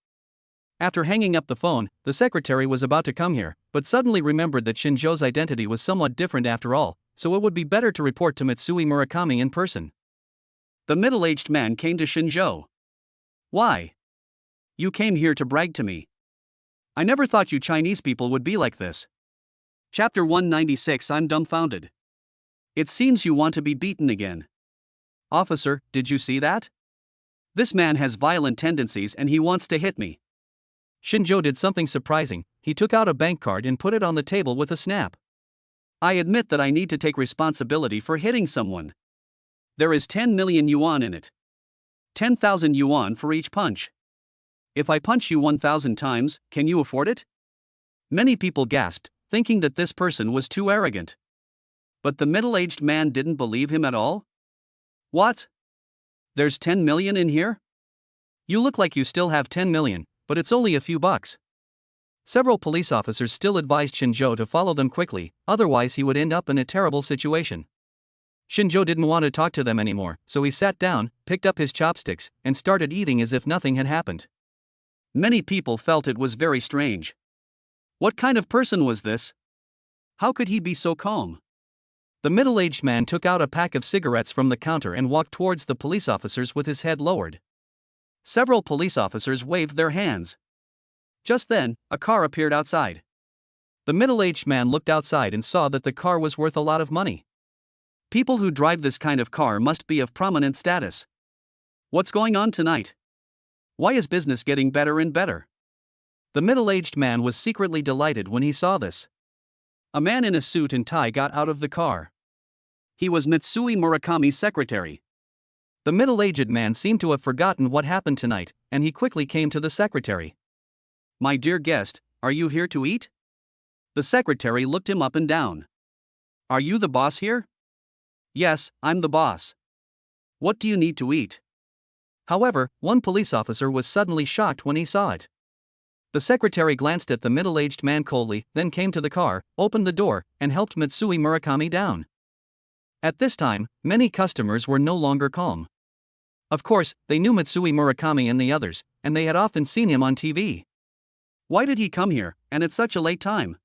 A: After hanging up the phone, the secretary was about to come here, but suddenly remembered that Shinjo's identity was somewhat different after all, so it would be better to report to Mitsui Murakami in person.
B: The middle-aged man came to Shinjo. "Why? You came here to brag to me. I never thought you Chinese people would be like this." Chapter 196. I'm dumbfounded. It seems you want to be beaten again. Officer, did you see that? This man has violent tendencies and he wants to hit me.
A: Shinjo did something surprising. He took out a bank card and put it on the table with a snap.
B: I admit that I need to take responsibility for hitting someone. There is 10 million yuan in it. 10,000 yuan for each punch. If I punch you 1,000 times, can you afford it? Many people gasped, thinking that this person was too arrogant. But the middle-aged man didn't believe him at all. What? There's 10 million in here?
A: You look like you still have 10 million, but it's only a few bucks. Several police officers still advised Shinjo to follow them quickly, otherwise he would end up in a terrible situation. Shinjo didn't want to talk to them anymore, so he sat down, picked up his chopsticks, and started eating as if nothing had happened.
B: Many people felt it was very strange. What kind of person was this? How could he be so calm? The middle-aged man took out a pack of cigarettes from the counter and walked towards the police officers with his head lowered. Several police officers waved their hands. Just then, a car appeared outside. The middle-aged man looked outside and saw that the car was worth a lot of money. People who drive this kind of car must be of prominent status. What's going on tonight? Why is business getting better and better? The middle-aged man was secretly delighted when he saw this. A man in a suit and tie got out of the car. He was Mitsui Murakami's secretary. The middle-aged man seemed to have forgotten what happened tonight, and he quickly came to the secretary. "My dear guest, are you here to eat?" The secretary looked him up and down. "Are you the boss here?" "Yes, I'm the boss." "What do you need to eat?" However, one police officer was suddenly shocked when he saw it. The secretary glanced at the middle-aged man coldly, then came to the car, opened the door, and helped Mitsui Murakami down. At this time, many customers were no longer calm. Of course, they knew Mitsui Murakami and the others, and they had often seen him on TV. Why did he come here, and at such a late time?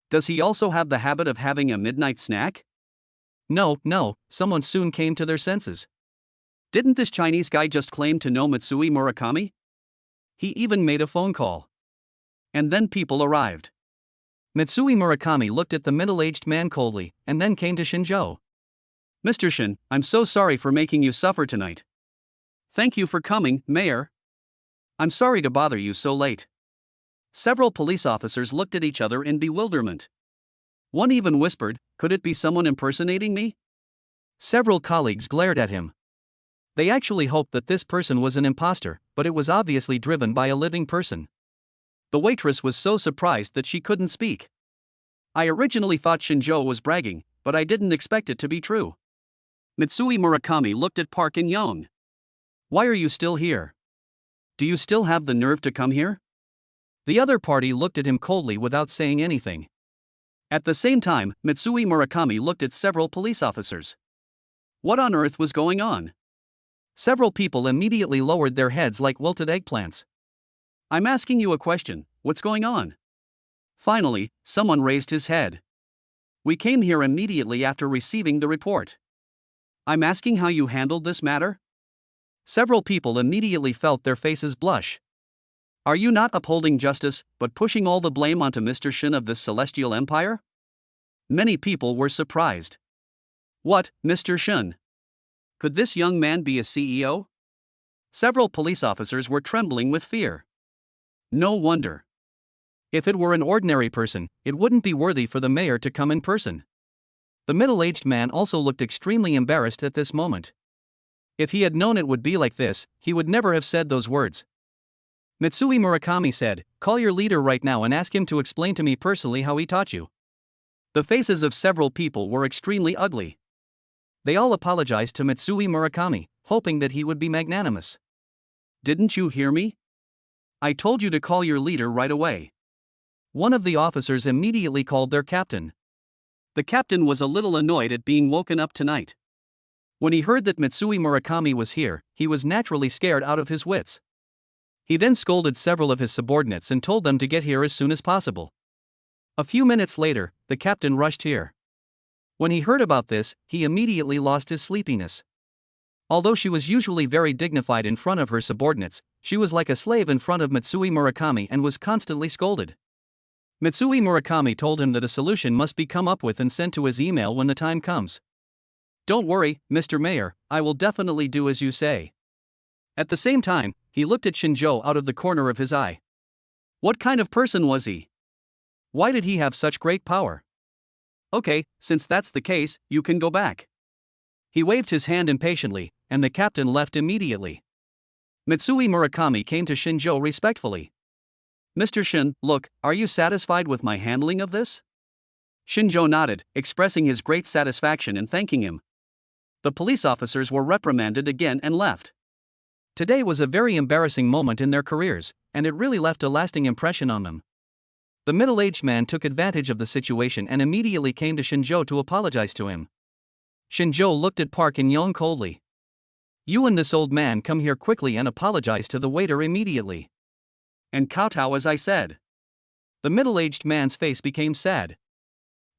B: Does he also have the habit of having a midnight snack? No, someone soon came to their senses. Didn't this Chinese guy just claim to know Mitsui Murakami? He even made a phone call. And then people arrived. Mitsui Murakami looked at the middle-aged man coldly, and then came to Shinjo. "Mr. Shin, I'm so sorry for making you suffer tonight." "Thank you for coming, Mayor." "I'm sorry to bother you so late." Several police officers looked at each other in bewilderment. One even whispered, "Could it be someone impersonating me?" Several colleagues glared at him. They actually hoped that this person was an imposter, but it was obviously driven by a living person. The waitress was so surprised that she couldn't speak. "I originally thought Shinjo was bragging, but I didn't expect it to be true." Mitsui Murakami looked at Park and Young. "Why are you still here? Do you still have the nerve to come here?" The other party looked at him coldly without saying anything. At the same time, Mitsui Murakami looked at several police officers. What on earth was going on? Several people immediately lowered their heads like wilted eggplants. "I'm asking you a question, what's going on?" Finally, someone raised his head. "We came here immediately after receiving the report." "I'm asking how you handled this matter?" Several people immediately felt their faces blush. "Are you not upholding justice, but pushing all the blame onto Mr. Shin of this celestial empire?" Many people were surprised. "What, Mr. Shin? Could this young man be a CEO?" Several police officers were trembling with fear. No wonder. If it were an ordinary person, it wouldn't be worthy for the mayor to come in person. The middle-aged man also looked extremely embarrassed at this moment. If he had known it would be like this, he would never have said those words. Mitsui Murakami said, "Call your leader right now and ask him to explain to me personally how he taught you." The faces of several people were extremely ugly. They all apologized to Mitsui Murakami, hoping that he would be magnanimous. "Didn't you hear me? I told you to call your leader right away." One of the officers immediately called their captain. The captain was a little annoyed at being woken up tonight. When he heard that Mitsui Murakami was here, he was naturally scared out of his wits. He then scolded several of his subordinates and told them to get here as soon as possible. A few minutes later, the captain rushed here. When he heard about this, he immediately lost his sleepiness. Although she was usually very dignified in front of her subordinates, she was like a slave in front of Mitsui Murakami and was constantly scolded. Mitsui Murakami told him that a solution must be come up with and sent to his email when the time comes. "Don't worry, Mr. Mayor, I will definitely do as you say." At the same time, he looked at Shinjo out of the corner of his eye. What kind of person was he? Why did he have such great power? "Okay, since that's the case, you can go back." He waved his hand impatiently, and the captain left immediately. Mitsui Murakami came to Shinjo respectfully. "Mr. Shin, look, are you satisfied with my handling of this?" Shinjo nodded, expressing his great satisfaction and thanking him. The police officers were reprimanded again and left. Today was a very embarrassing moment in their careers, and it really left a lasting impression on them. The middle-aged man took advantage of the situation and immediately came to Shinjo to apologize to him. Shinjo looked at Park and Young coldly. "You and this old man come here quickly and apologize to the waiter immediately." "And kowtow as I said." The middle-aged man's face became sad.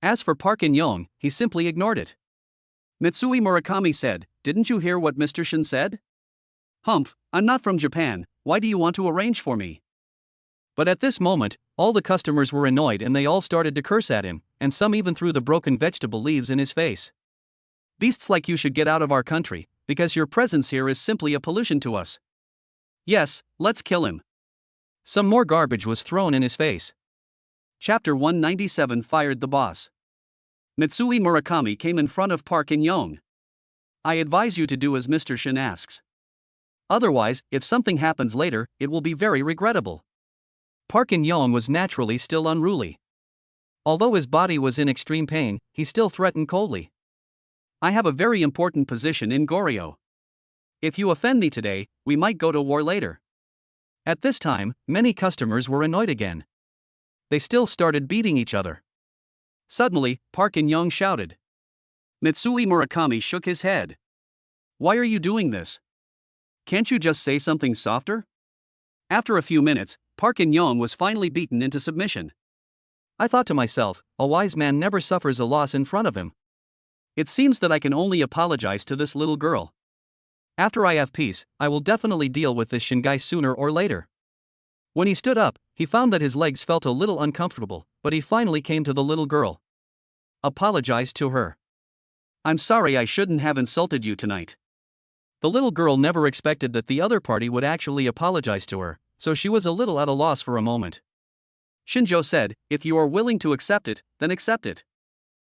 B: As for Park In-young, he simply ignored it. Mitsui Murakami said, "Didn't you hear what Mr. Shin said? Humph, I'm not from Japan, why do you want to arrange for me?"
A: But at this moment, all the customers were annoyed and they all started to curse at him, and some even threw the broken vegetable leaves in his face. "Beasts like you should get out of our country, because your presence here is simply a pollution to us. Yes, let's kill him." Some more garbage was thrown in his face.
B: Chapter 197 Fired the Boss. Mitsui Murakami came in front of Park In-young. "I advise you to do as Mr. Shin asks. Otherwise, if something happens later, it will be very regrettable."
A: Park In-young was naturally still unruly. Although his body was in extreme pain, he still threatened coldly.
B: "I have a very important position in Goryeo. If you offend me today, we might go to war later."
A: At this time, many customers were annoyed again. They still started beating each other.
B: Suddenly, Park In-young shouted. Mitsui Murakami shook his head. "Why are you doing this? Can't you just say something softer?" After a few minutes, Park In-young was finally beaten into submission.
A: I thought to myself, a wise man never suffers a loss in front of him.
B: It seems that I can only apologize to this little girl.
A: After I have peace, I will definitely deal with this Shingai sooner or later. When he stood up, he found that his legs felt a little uncomfortable, but he finally came to the little girl. Apologized to her.
B: "I'm sorry, I shouldn't have insulted you tonight."
A: The little girl never expected that the other party would actually apologize to her, so she was a little at a loss for a moment.
B: Shinjo said, "If you are willing to accept it, then accept it.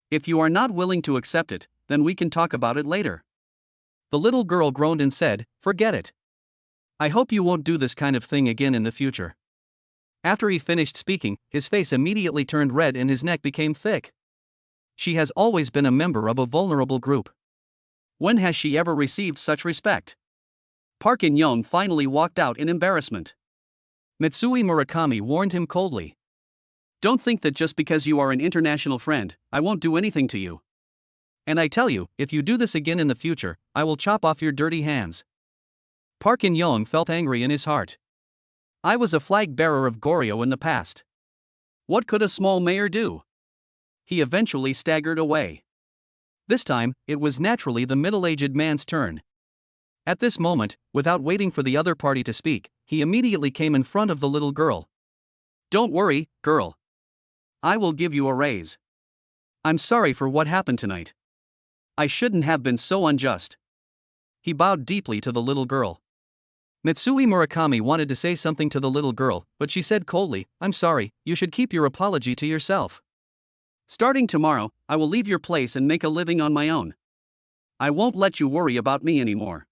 B: If you are not willing to accept it, then we can talk about it later."
A: The little girl groaned and said, "Forget it. I hope you won't do this kind of thing again in the future." After he finished speaking, his face immediately turned red and his neck became thick. She has always been a member of a vulnerable group.
B: When has she ever received such respect? Park In-young finally walked out in embarrassment.
A: Mitsui Murakami warned him coldly.
B: "Don't think that just because you are an international friend, I won't do anything to you.
A: And I tell you, if you do this again in the future, I will chop off your dirty hands." Park In-young felt angry in his heart.
B: "I was a flag bearer of Goryeo in the past. What could a small mayor do?" He eventually staggered away.
A: This time, it was naturally the middle-aged man's turn. At this moment, without waiting for the other party to speak, he immediately came in front of the little girl.
B: "Don't worry, girl. I will give you a raise. I'm sorry for what happened tonight. I shouldn't have been so unjust."
A: He bowed deeply to the little girl. Mitsui Murakami wanted to say something to the little girl, but she said coldly, "I'm sorry, you should keep your apology to yourself.
B: Starting tomorrow, I will leave your place and make a living on my own. I won't let you worry about me anymore.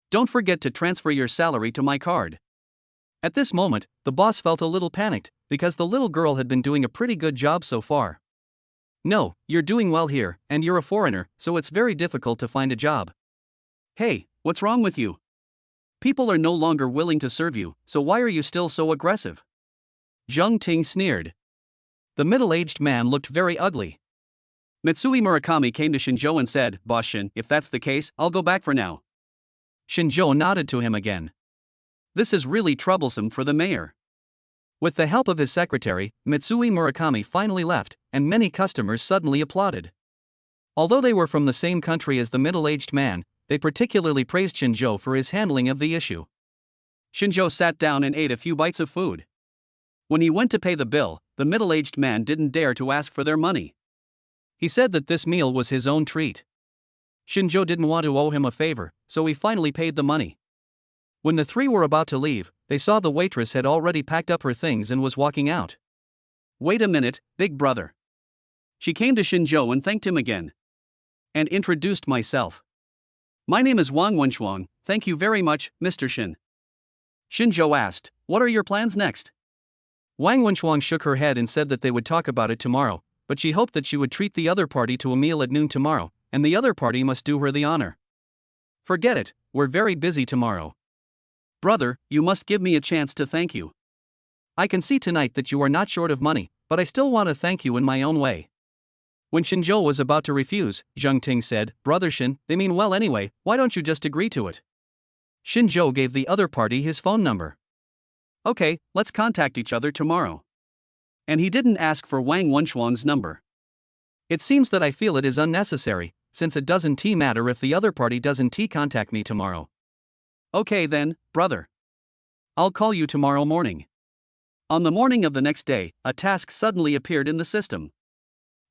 B: Don't forget to transfer your salary to my card."
A: At this moment, the boss felt a little panicked, because the little girl had been doing a pretty good job so far. "No, you're doing well here, and you're a foreigner, so it's very difficult to find a job."
B: "Hey, what's wrong with you? People are no longer willing to serve you, so why are you still so aggressive?"
A: Zheng Ting sneered. The middle-aged man looked very ugly.
B: Mitsui Murakami came to Shinjo and said, "Boss Shin, if that's the case, I'll go back for now."
A: Shinjo nodded to him again.
B: This is really troublesome for the mayor.
A: With the help of his secretary, Mitsui Murakami finally left, and many customers suddenly applauded. Although they were from the same country as the middle-aged man, they particularly praised Shinjo for his handling of the issue.
B: Shinjo sat down and ate a few bites of food. When he went to pay the bill, the middle-aged man didn't dare to ask for their money.
A: He said that this meal was his own treat. Shinjo didn't want to owe him a favor, so he finally paid the money. When the three were about to leave, they saw the waitress had already packed up her things and was walking out.
B: "Wait a minute, big brother." She came to Shinjo and thanked him again. And introduced myself. "My name is Wang Wenchuang, thank you very much, Mr. Shin." Shinjo asked, "What are your plans next?"
A: Wang Wenchuang shook her head and said that they would talk about it tomorrow, but she hoped that she would treat the other party to a meal at noon tomorrow, and the other party must do her the honor. "Forget it, we're very busy tomorrow."
B: "Brother, you must give me a chance to thank you.
A: I can see tonight that you are not short of money, but I still want to thank you in my own way." When Shinjo was about to refuse, Zheng Ting said, "Brother Shin, they mean well anyway, why don't you just agree to it?" Shinjo gave the other party his phone number.
B: "Okay, let's contact each other tomorrow." And he didn't ask for Wang Wenchuang's number.
A: It seems that I feel it is unnecessary, since it doesn't matter if the other party doesn't contact me tomorrow.
B: Okay then, brother. I'll call you tomorrow morning. On the morning of the next day, a task suddenly appeared in the system.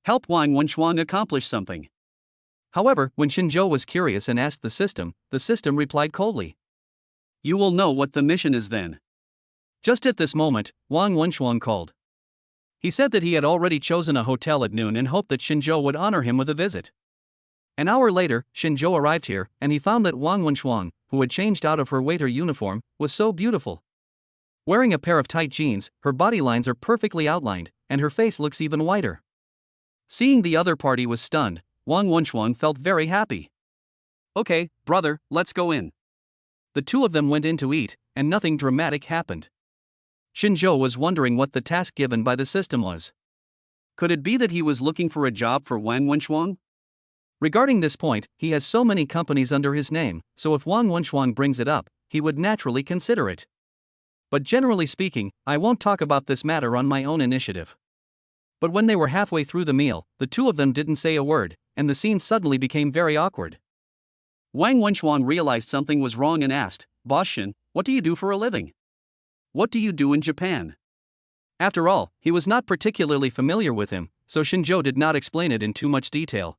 B: Help Wang Wenshuang accomplish something.
A: However, when Xinzhou was curious and asked the system replied coldly.
B: You will know what the mission is then.
A: Just at this moment, Wang Wenshuang called. He said that he had already chosen a hotel at noon and hoped that Xinzhou would honor him with a visit. An hour later, Xinzhou arrived here, and he found that Wang Wenshuang, who had changed out of her waiter uniform, was so beautiful. Wearing a pair of tight jeans, her body lines are perfectly outlined, and her face looks even whiter. Seeing the other party was stunned, Wang Wenshuang felt very happy.
B: Okay, brother, let's go in.
A: The two of them went in to eat, and nothing dramatic happened. Xinzhou was wondering what the task given by the system was.
B: Could it be that he was looking for a job for Wang Wenshuang?
A: Regarding this point, he has so many companies under his name, so if Wang Wenshuang brings it up, he would naturally consider it. But generally speaking, I won't talk about this matter on my own initiative. But when they were halfway through the meal, the two of them didn't say a word, and the scene suddenly became very awkward.
B: Wang Wenshuang realized something was wrong and asked, Boss Shin, what do you do for a living? What do you do in Japan?
A: After all, he was not particularly familiar with him, so Xinzhou did not explain it in too much detail.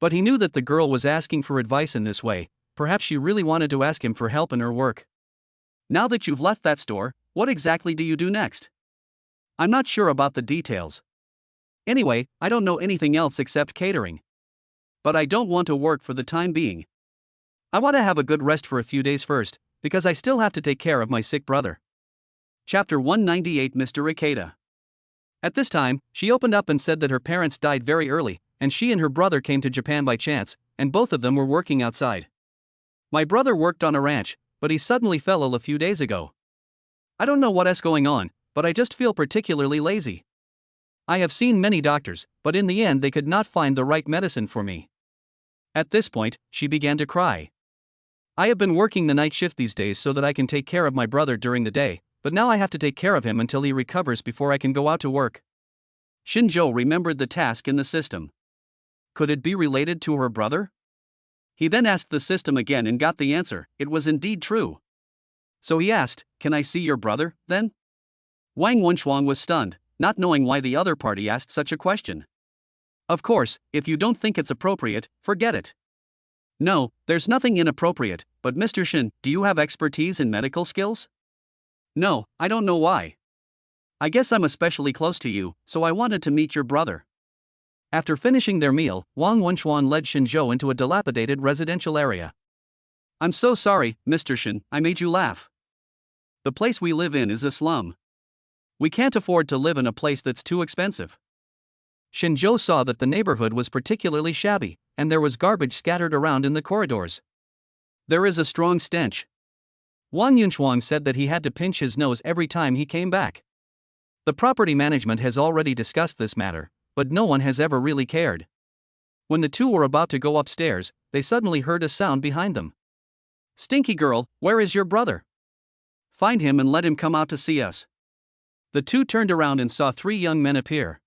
A: But he knew that the girl was asking for advice in this way, perhaps she really wanted to ask him for help in her work.
B: Now that you've left that store, what exactly do you do next?
A: I'm not sure about the details. Anyway, I don't know anything else except catering.
B: But I don't want to work for the time being.
A: I want to have a good rest for a few days first, because I still have to take care of my sick brother.
B: Chapter 198 Mr. Ikeda.
A: At this time, she opened up and said that her parents died very early, and she and her brother came to Japan by chance, and both of them were working outside. My brother worked on a ranch, but he suddenly fell ill a few days ago. I don't know what is going on, but I just feel particularly lazy. I have seen many doctors, but in the end they could not find the right medicine for me. At this point, she began to cry. I have been working the night shift these days so that I can take care of my brother during the day, but now I have to take care of him until he recovers before I can go out to work.
B: Xinzhou remembered the task in the system. Could it be related to her brother? He then asked the system again and got the answer, it was indeed true. So he asked, can I see your brother, then? Wang Wenshuang was stunned, not knowing why the other party asked such a question. Of course, if you don't think it's appropriate, forget it. No, there's nothing inappropriate, but Mr. Shin, do you have expertise in medical skills? No, I don't know why. I guess I'm especially close to you, so I wanted to meet your brother.
A: After finishing their meal, Wang Wenshuan led Xinzhou into a dilapidated residential area.
B: I'm so sorry, Mr. Shin, I made you laugh. The place we live in is a slum. We can't afford to live in a place that's too expensive.
A: Xinzhou saw that the neighborhood was particularly shabby, and there was garbage scattered around in the corridors.
B: There is a strong stench.
A: Wang Yunshuang said that he had to pinch his nose every time he came back. The property management has already discussed this matter, but no one has ever really cared. When the two were about to go upstairs, they suddenly heard a sound behind them.
B: Stinky girl, where is your brother? Find him and let him come out to see us.
A: The two turned around and saw three young men appear.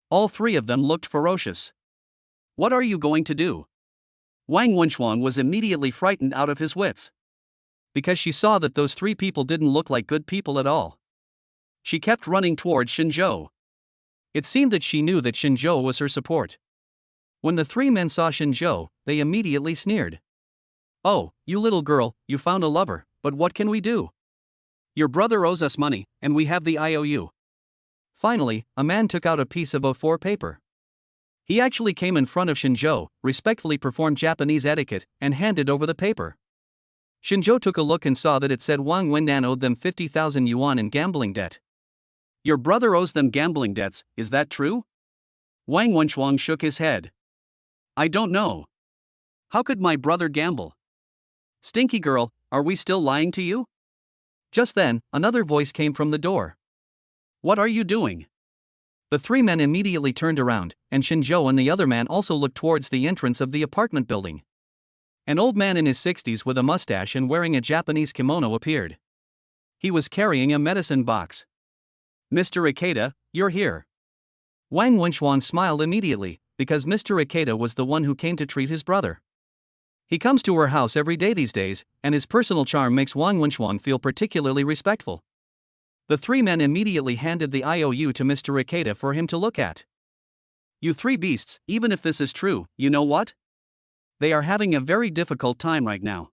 A: All three of them looked ferocious.
B: What are you going to do? Wang Wenshuang was immediately frightened out of his wits.
A: Because she saw that those three people didn't look like good people at all.
B: She kept running towards Xinzhou.
A: It seemed that she knew that Xinzhou was her support. When the three men saw Xinzhou, they immediately sneered.
B: Oh, you little girl, you found a lover, but what can we do? Your brother owes us money, and we have the IOU.
A: Finally, a man took out a piece of A4 paper. He actually came in front of Xinzhou, respectfully performed Japanese etiquette, and handed over the paper. Xinzhou took a look and saw that it said Wang Wendan owed them 50,000 yuan in gambling debt.
B: Your brother owes them gambling debts, is that true? Wang Wenshuang shook his head. I don't know. How could my brother gamble? Stinky girl, are we still lying to you?
A: Just then, another voice came from the door.
B: What are you doing?
A: The three men immediately turned around, and Xinzhou and the other man also looked towards the entrance of the apartment building. An old man in his 60s with a mustache and wearing a Japanese kimono appeared. He was carrying a medicine box.
B: Mr. Ikeda, you're here.
A: Wang Wenchuan smiled immediately, because Mr. Ikeda was the one who came to treat his brother. He comes to her house every day these days, and his personal charm makes Wang Wenchuan feel particularly respectful. The three men immediately handed the IOU to Mr. Ikeda for him to look at. You three beasts, even if this is true, you know what? They are having a very difficult time right now.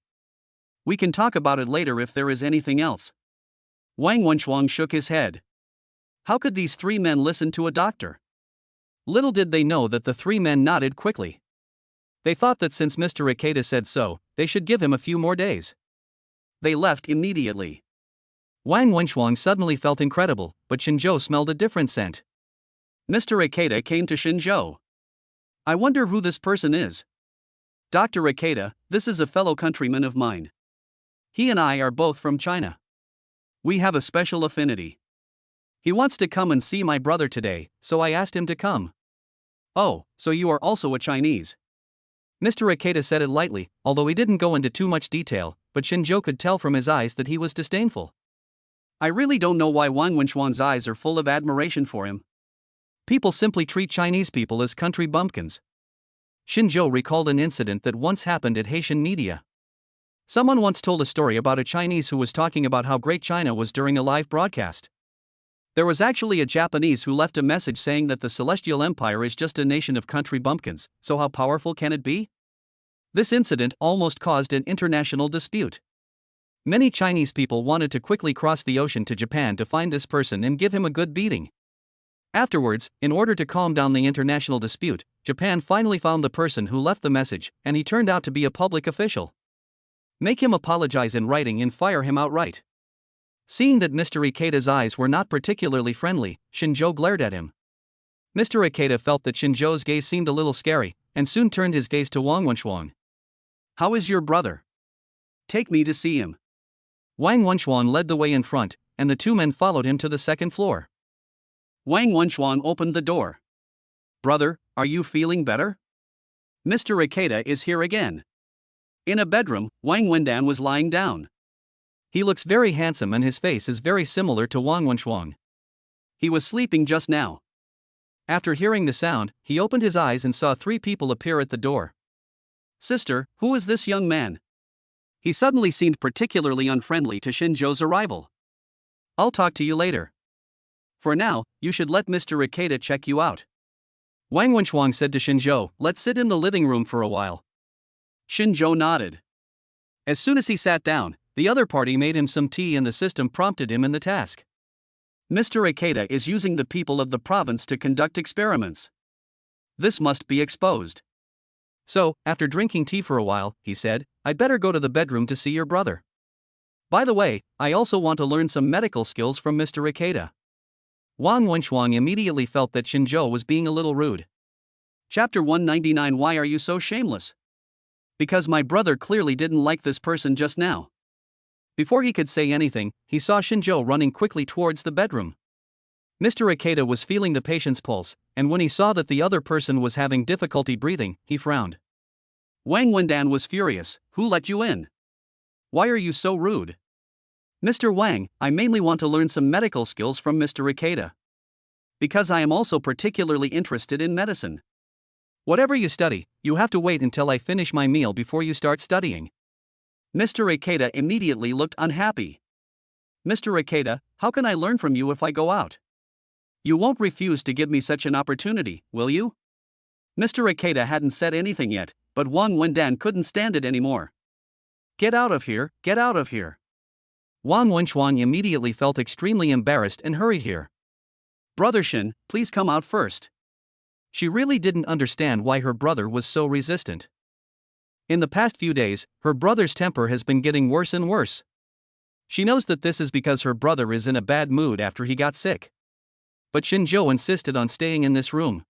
A: We can talk about it later if there is anything else. Wang Wenchuan shook his head. How could these three men listen to a doctor? Little did they know that the three men nodded quickly. They thought that since Mr. Ikeda said so, they should give him a few more days. They left immediately. Wang Wenchuan suddenly felt incredible, but Shinjo smelled a different scent. Mr. Ikeda came to Shinjo. I wonder who this person is. Dr. Ikeda, this is a fellow countryman of mine. He and I are both from China. We have a special affinity. He wants to come and see my brother today, so I asked him to come. Oh, so you are also a Chinese. Mr. Ikeda said it lightly, although he didn't go into too much detail, but Shinjo could tell from his eyes that he was disdainful. I really don't know why Wang Wenchuan's eyes are full of admiration for him. People simply treat Chinese people as country bumpkins. Shinjo recalled an incident that once happened at Haitian media. Someone once told a story about a Chinese who was talking about how great China was during a live broadcast. There was actually a Japanese who left a message saying that the Celestial Empire is just a nation of country bumpkins, so how powerful can it be? This incident almost caused an international dispute. Many Chinese people wanted to quickly cross the ocean to Japan to find this person and give him a good beating. Afterwards, in order to calm down the international dispute, Japan finally found the person who left the message, and he turned out to be a public official. Make him apologize in writing and fire him outright. Seeing that Mr. Ikeda's eyes were not particularly friendly, Shinjo glared at him. Mr. Ikeda felt that Shinjo's gaze seemed a little scary, and soon turned his gaze to Wang Wenchuan. How is your brother? Take me to see him. Wang Wenchuan led the way in front, and the two men followed him to the second floor. Wang Wenchuan opened the door. Brother, are you feeling better? Mr. Ikeda is here again. In a bedroom, Wang Wendan was lying down. He looks very handsome and his face is very similar to Wang Wenchuan. He was sleeping just now. After hearing the sound, he opened his eyes and saw three people appear at the door. Sister, who is this young man? He suddenly seemed particularly unfriendly to Shinjo's arrival. I'll talk to you later. For now, you should let Mr. Ikeda check you out. Wang Wenchuan said to Shinjo, let's sit in the living room for a while. Shinjo nodded. As soon as he sat down, the other party made him some tea and the system prompted him in the task. Mr. Ikeda is using the people of the province to conduct experiments. This must be exposed. So, after drinking tea for a while, he said, I'd better go to the bedroom to see your brother. By the way, I also want to learn some medical skills from Mr. Ikeda. Wang Wenchuan immediately felt that Shinjo was being a little rude. Chapter 199 Why are you so shameless? Because my brother clearly didn't like this person just now. Before he could say anything, he saw Shinjo running quickly towards the bedroom. Mr. Ikeda was feeling the patient's pulse, and when he saw that the other person was having difficulty breathing, he frowned. Wang Wendan was furious. Who let you in? Why are you so rude? Mr. Wang, I mainly want to learn some medical skills from Mr. Ikeda. Because I am also particularly interested in medicine. Whatever you study, you have to wait until I finish my meal before you start studying. Mr. Ikeda immediately looked unhappy. Mr. Ikeda, how can I learn from you if I go out? You won't refuse to give me such an opportunity, will you? Mr. Ikeda hadn't said anything yet, but Wang Wendan couldn't stand it anymore. Get out of here, get out of here. Wang Wenchuan immediately felt extremely embarrassed and hurried here. Brother Shin, please come out first. She really didn't understand why her brother was so resistant. In the past few days, her brother's temper has been getting worse and worse. She knows that this is because her brother is in a bad mood after he got sick. But Shinjo insisted on staying in this room.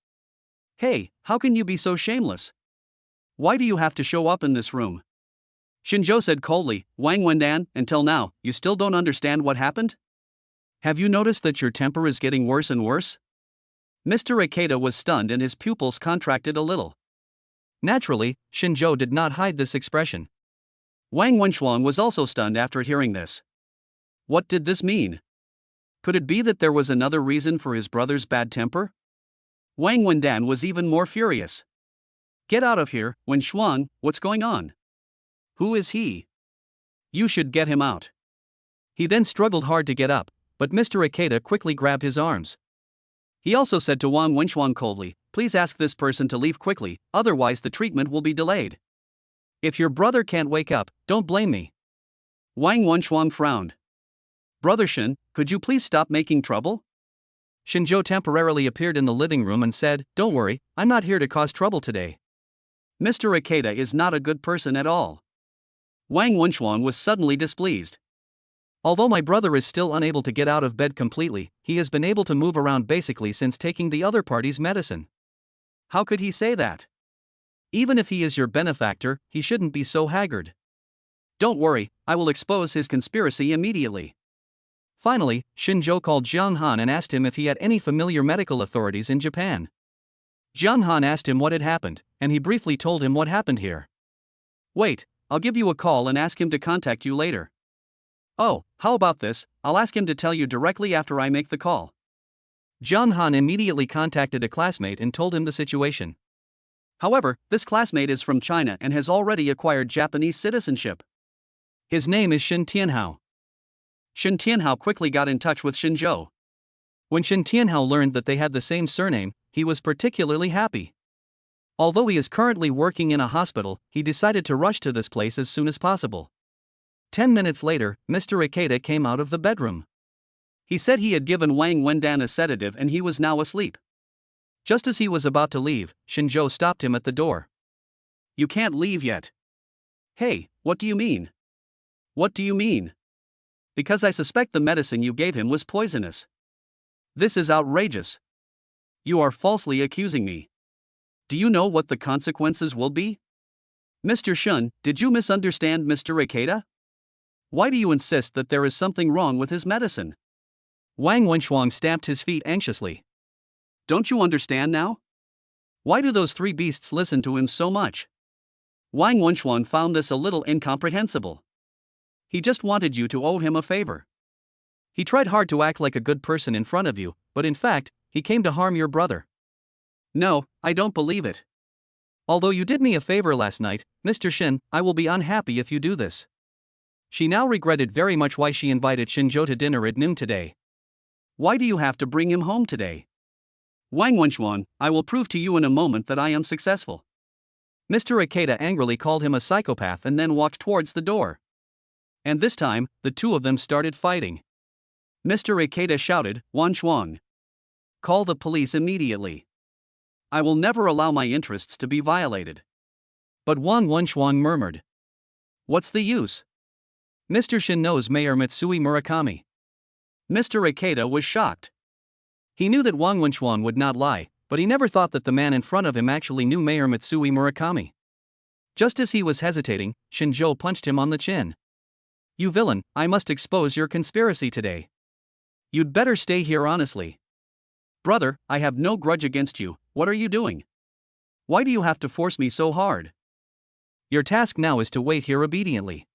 A: Hey, how can you be so shameless? Why do you have to show up in this room? Shinjo said coldly, Wang Wendan, until now, you still don't understand what happened? Have you noticed that your temper is getting worse and worse? Mr. Ikeda was stunned and his pupils contracted a little. Naturally, Shinjo did not hide this expression. Wang Wenchuan was also stunned after hearing this. What did this mean? Could it be that there was another reason for his brother's bad temper?
B: Wang Wendan was even more furious. Get out of here, Wen Shuang, what's going on? Who is he? You should get him out.
A: He then struggled hard to get up, but Mr. Ikeda quickly grabbed his arms.
B: He also said to Wang Wenshuang coldly, please ask this person to leave quickly, otherwise the treatment will be delayed.
A: If your brother can't wake up, don't blame me.
B: Wang Wenshuang frowned. Brother Shen, could you please stop making trouble?
A: Shinjo temporarily appeared in the living room and said, don't worry, I'm not here to cause trouble today.
B: Mr. Ikeda is not a good person at all. Wang Wenshuang was suddenly displeased.
A: Although my brother is still unable to get out of bed completely, he has been able to move around basically since taking the other party's medicine.
B: How could he say that?
A: Even if he is your benefactor, he shouldn't be so haggard.
B: Don't worry, I will expose his conspiracy immediately.
A: Finally, Shinjo called Jiang Han and asked him if he had any familiar medical authorities in Japan. Jiang Han asked him what had happened, and he briefly told him what happened here.
B: Wait, I'll give you a call and ask him to contact you later. Oh, how about this, I'll ask him to tell you directly after I make the call.
A: Jiang Han immediately contacted a classmate and told him the situation.
B: However, this classmate is from China and has already acquired Japanese citizenship.
A: His name is Shin Tianhao.
B: Shin Tianhao quickly got in touch with Shinjo.
A: When Shin Tianhao learned that they had the same surname, he was particularly happy. Although he is currently working in a hospital, he decided to rush to this place as soon as possible. 10 minutes later, Mr. Ikeda came out of the bedroom.
B: He said he had given Wang Wendan a sedative and he was now asleep.
A: Just as he was about to leave, Shinjo stopped him at the door.
B: You can't leave yet. Hey, what do you mean? What do you mean? Because I suspect the medicine you gave him was poisonous. This is outrageous. You are falsely accusing me. Do you know what the consequences will be? Mr. Shun, did you misunderstand Mr. Ikeda? Why do you insist that there is something wrong with his medicine?
A: Wang Wenshuang stamped his feet anxiously.
B: Don't you understand now? Why do those three beasts listen to him so much? Wang Wenshuang found this a little incomprehensible. He just wanted you to owe him a favor.
A: He tried hard to act like a good person in front of you, but in fact, he came to harm your brother.
B: No, I don't believe it.
A: Although you did me a favor last night, Mr. Shin, I will be unhappy if you do this. She now regretted very much why she invited Shinjo to dinner at noon today.
B: Why do you have to bring him home today? Wang Wenshuang, I will prove to you in a moment that I am successful.
A: Mr. Ikeda angrily called him a psychopath and then walked towards the door. And this time, the two of them started fighting.
B: Mr. Ikeda shouted, Wan Shuang. Call the police immediately. I will never allow my interests to be violated.
A: But Wang Wenshuang murmured. What's the use? Mr. Shin knows Mayor Mitsui Murakami.
B: Mr. Ikeda was shocked.
A: He knew that Wang Wenshuang would not lie, but he never thought that the man in front of him actually knew Mayor Mitsui Murakami. Just as he was hesitating, Shinjo punched him on the chin. You villain, I must expose your conspiracy today. You'd better stay here honestly.
B: Brother, I have no grudge against you, what are you doing? Why do you have to force me so hard?
A: Your task now is to wait here obediently.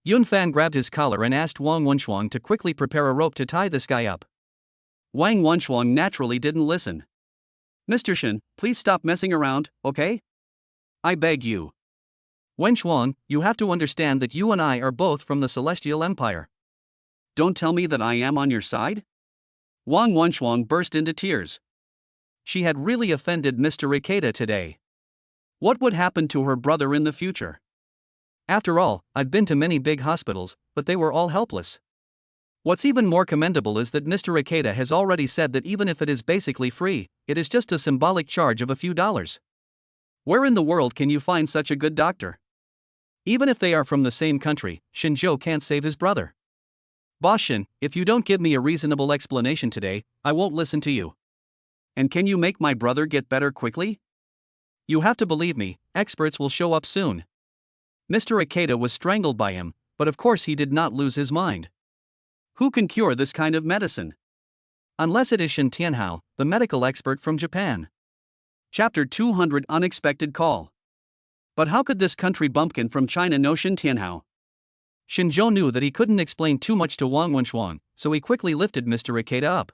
A: Yun Fan grabbed his collar and asked Wang Wenshuang to quickly prepare a rope to tie this guy up.
B: Wang Wenshuang naturally didn't listen. Mr. Shin, please stop messing around, okay? I beg you.
A: Wenshuang, you have to understand that you and I are both from the Celestial Empire.
B: Don't tell me that I am on your side? Wang Wenshuang burst into tears.
A: She had really offended Mr. Ikeda today.
B: What would happen to her brother in the future?
A: After all, I've been to many big hospitals, but they were all helpless. What's even more commendable is that Mr. Ikeda has already said that even if it is basically free, it is just a symbolic charge of a few dollars. Where in the world can you find such a good doctor? Even if they are from the same country, Shinjo can't save his brother. Boss Shin, if you don't give me a reasonable explanation today, I won't listen to you.
B: And can you make my brother get better quickly?
A: You have to believe me, experts will show up soon. Mr. Ikeda was strangled by him, but of course he did not lose his mind.
B: Who can cure this kind of medicine?
A: Unless it is Shin Tianhao, the medical expert from Japan.
B: Chapter 200 Unexpected Call. But how could this country bumpkin from China know Shin Tianhao?
A: Shinjo knew that he couldn't explain too much to Wang Wenshuang, so he quickly lifted Mr. Ikeda up.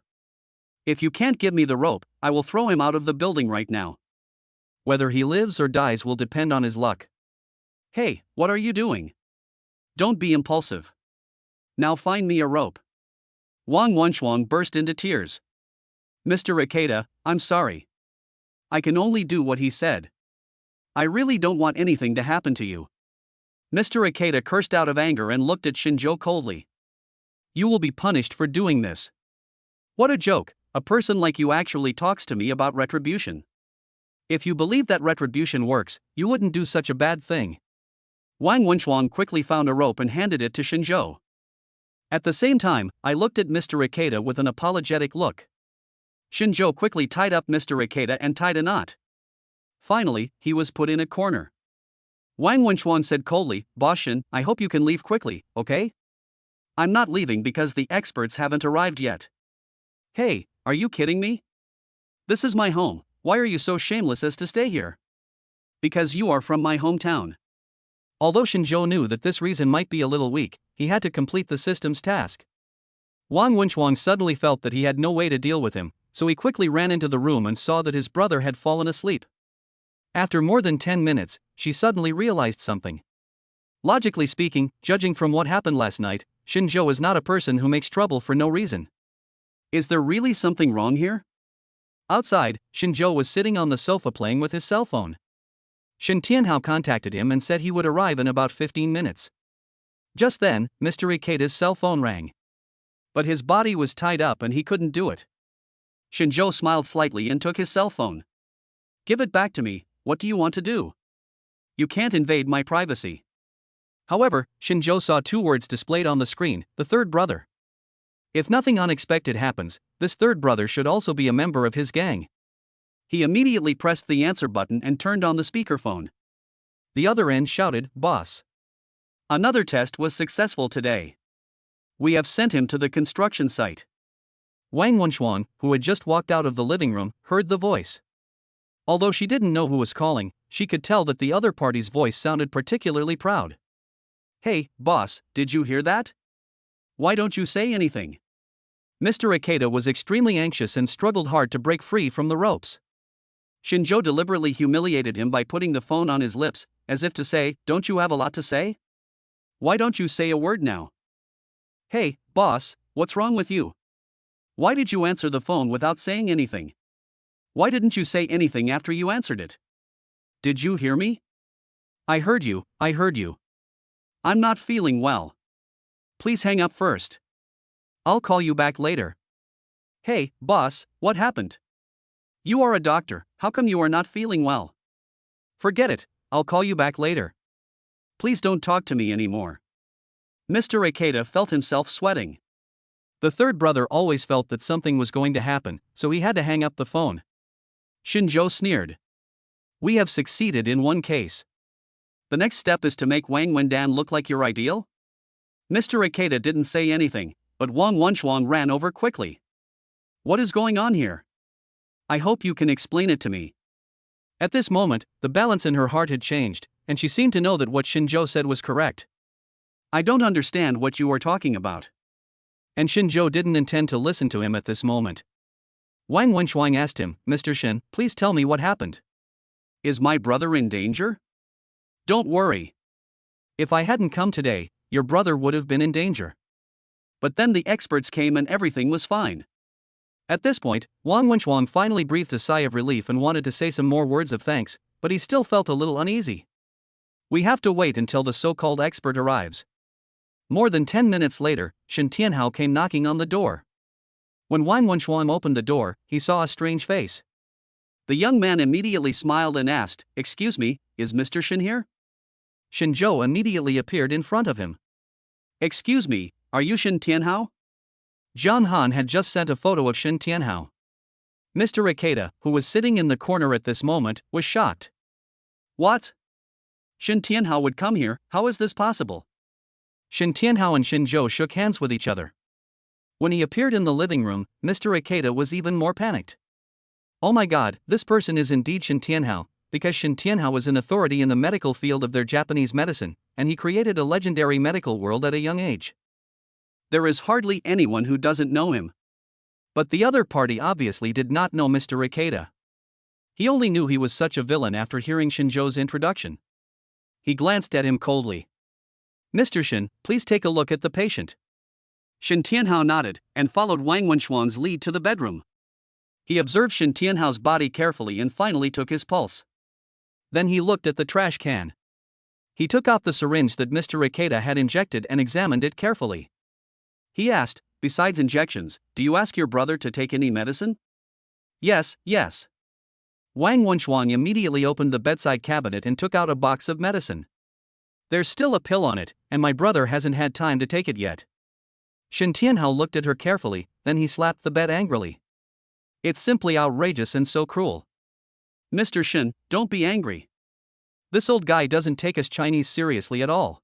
B: If you can't give me the rope, I will throw him out of the building right now. Whether he lives or dies will depend on his luck. Hey, what are you doing? Don't be impulsive. Now find me a rope. Wang Wenshuang burst into tears. Mr. Ikeda, I'm sorry. I can only do what he said. I really don't want anything to happen to you. Mr. Ikeda cursed out of anger and looked at Shinjo coldly. You will be punished for doing this. What a joke, a person like you actually talks to me about retribution. If you believe that retribution works, you wouldn't do such a bad thing. Wang Wenshuang quickly found a rope and handed it to Shinjo. At the same time, I looked at Mr. Ikeda with an apologetic look. Shinjo quickly tied up Mr. Ikeda and tied a knot. Finally, he was put in a corner. Wang Wenshuang said coldly, Boss Shin, I hope you can leave quickly, okay? I'm not leaving because the experts haven't arrived yet. Hey, are you kidding me? This is my home, why are you so shameless as to stay here? Because you are from my hometown. Although Shinjo knew that this reason might be a little weak, he had to complete the system's task. Wang Wenshuang suddenly felt that he had no way to deal with him, so he quickly ran into the room and saw that his brother had fallen asleep. After more than 10 minutes, she suddenly realized something. Logically speaking, judging from what happened last night, Shinjo is not a person who makes trouble for no reason. Is there really something wrong here? Outside, Shinjo was sitting on the sofa playing with his cell phone. Shin Tianhao contacted him and said he would arrive in about 15 minutes. Just then, Mr. Ikeda's cell phone rang. But his body was tied up and he couldn't do it. Shinjo smiled slightly and took his cell phone. Give it back to me, what do you want to do? You can't invade my privacy. However, Shinjo saw two words displayed on the screen, the third brother. If nothing unexpected happens, this third brother should also be a member of his gang. He immediately pressed the answer button and turned on the speakerphone. The other end shouted, Boss. Another test was successful today. We have sent him to the construction site. Wang Wenshuang, who had just walked out of the living room, heard the voice. Although she didn't know who was calling, she could tell that the other party's voice sounded particularly proud. Hey, boss, did you hear that? Why don't you say anything? Mr. Ikeda was extremely anxious and struggled hard to break free from the ropes. Shinjo deliberately humiliated him by putting the phone on his lips, as if to say, don't you have a lot to say? Why don't you say a word now? Hey, boss, what's wrong with you? Why did you answer the phone without saying anything? Why didn't you say anything after you answered it? Did you hear me? I heard you. I'm not feeling well. Please hang up first. I'll call you back later. Hey, boss, what happened? You are a doctor, how come you are not feeling well? Forget it, I'll call you back later. Please don't talk to me anymore. Mr. Ikeda felt himself sweating. The third brother always felt that something was going to happen, so he had to hang up the phone. Shinjo sneered. We have succeeded in one case. The next step is to make Wang Wendan look like your ideal? Mr. Ikeda didn't say anything, but Wang Wenshuang ran over quickly. What is going on here? I hope you can explain it to me. At this moment, the balance in her heart had changed, and she seemed to know that what Shinjo said was correct. I don't understand what you are talking about. And Shinjo didn't intend to listen to him at this moment. Wang Wenshuang asked him, Mr. Shin, please tell me what happened. Is my brother in danger? Don't worry. If I hadn't come today, your brother would have been in danger. But then the experts came and everything was fine. At this point, Wang Wenshuang finally breathed a sigh of relief and wanted to say some more words of thanks, but he still felt a little uneasy. We have to wait until the so-called expert arrives. More than 10 minutes later, Shin Tianhao came knocking on the door. When Wang Wenshuang opened the door, he saw a strange face. The young man immediately smiled and asked, Excuse me, is Mr. Shin here? Shinjo immediately appeared in front of him. Excuse me, are you Shin Tianhao? Jian Han had just sent a photo of Shin Tianhao. Mr. Ikeda, who was sitting in the corner at this moment, was shocked. What? Shin Tianhao would come here, how is this possible? Shin Tianhao and Shinjo shook hands with each other. When he appeared in the living room, Mr. Ikeda was even more panicked. Oh my god, this person is indeed Shin Tianhao, because Shin Tianhao was an authority in the medical field of their Japanese medicine, and he created a legendary medical world at a young age. There is hardly anyone who doesn't know him.
A: But the other party obviously did not know Mr. Ikeda. He only knew he was such a villain after hearing Shinjo's introduction. He glanced at him coldly. Mr. Shin, please take a look at the patient.
B: Shin Tianhao nodded, and followed Wang Wenxuan's lead to the bedroom. He observed Shin Tianhao's body carefully and finally took his pulse.
A: Then he looked at the trash can. He took out the syringe that Mr. Ikeda had injected and examined it carefully.
B: He asked, besides injections, do you ask your brother to take any medicine?
A: Yes. Wang Wenxuan immediately opened the bedside cabinet and took out a box of medicine. There's still a pill on it, and my brother hasn't had time to take it yet. Shin Tianhao looked at her carefully, then he slapped the bed angrily. It's simply outrageous and so cruel.
B: Mr. Shin, don't be angry.
A: This old guy doesn't take us Chinese seriously at all.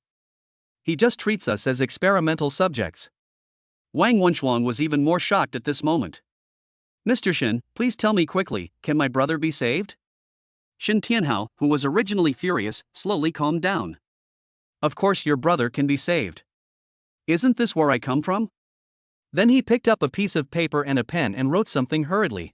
A: He just treats us as experimental subjects.
B: Wang Wenxuan was even more shocked at this moment.
A: Mr. Shin, please tell me quickly, can my brother be saved?
B: Shin Tianhao, who was originally furious, slowly calmed down.
A: Of course your brother can be saved.
B: Isn't this where I come from?
A: Then he picked up a piece of paper and a pen and wrote something hurriedly.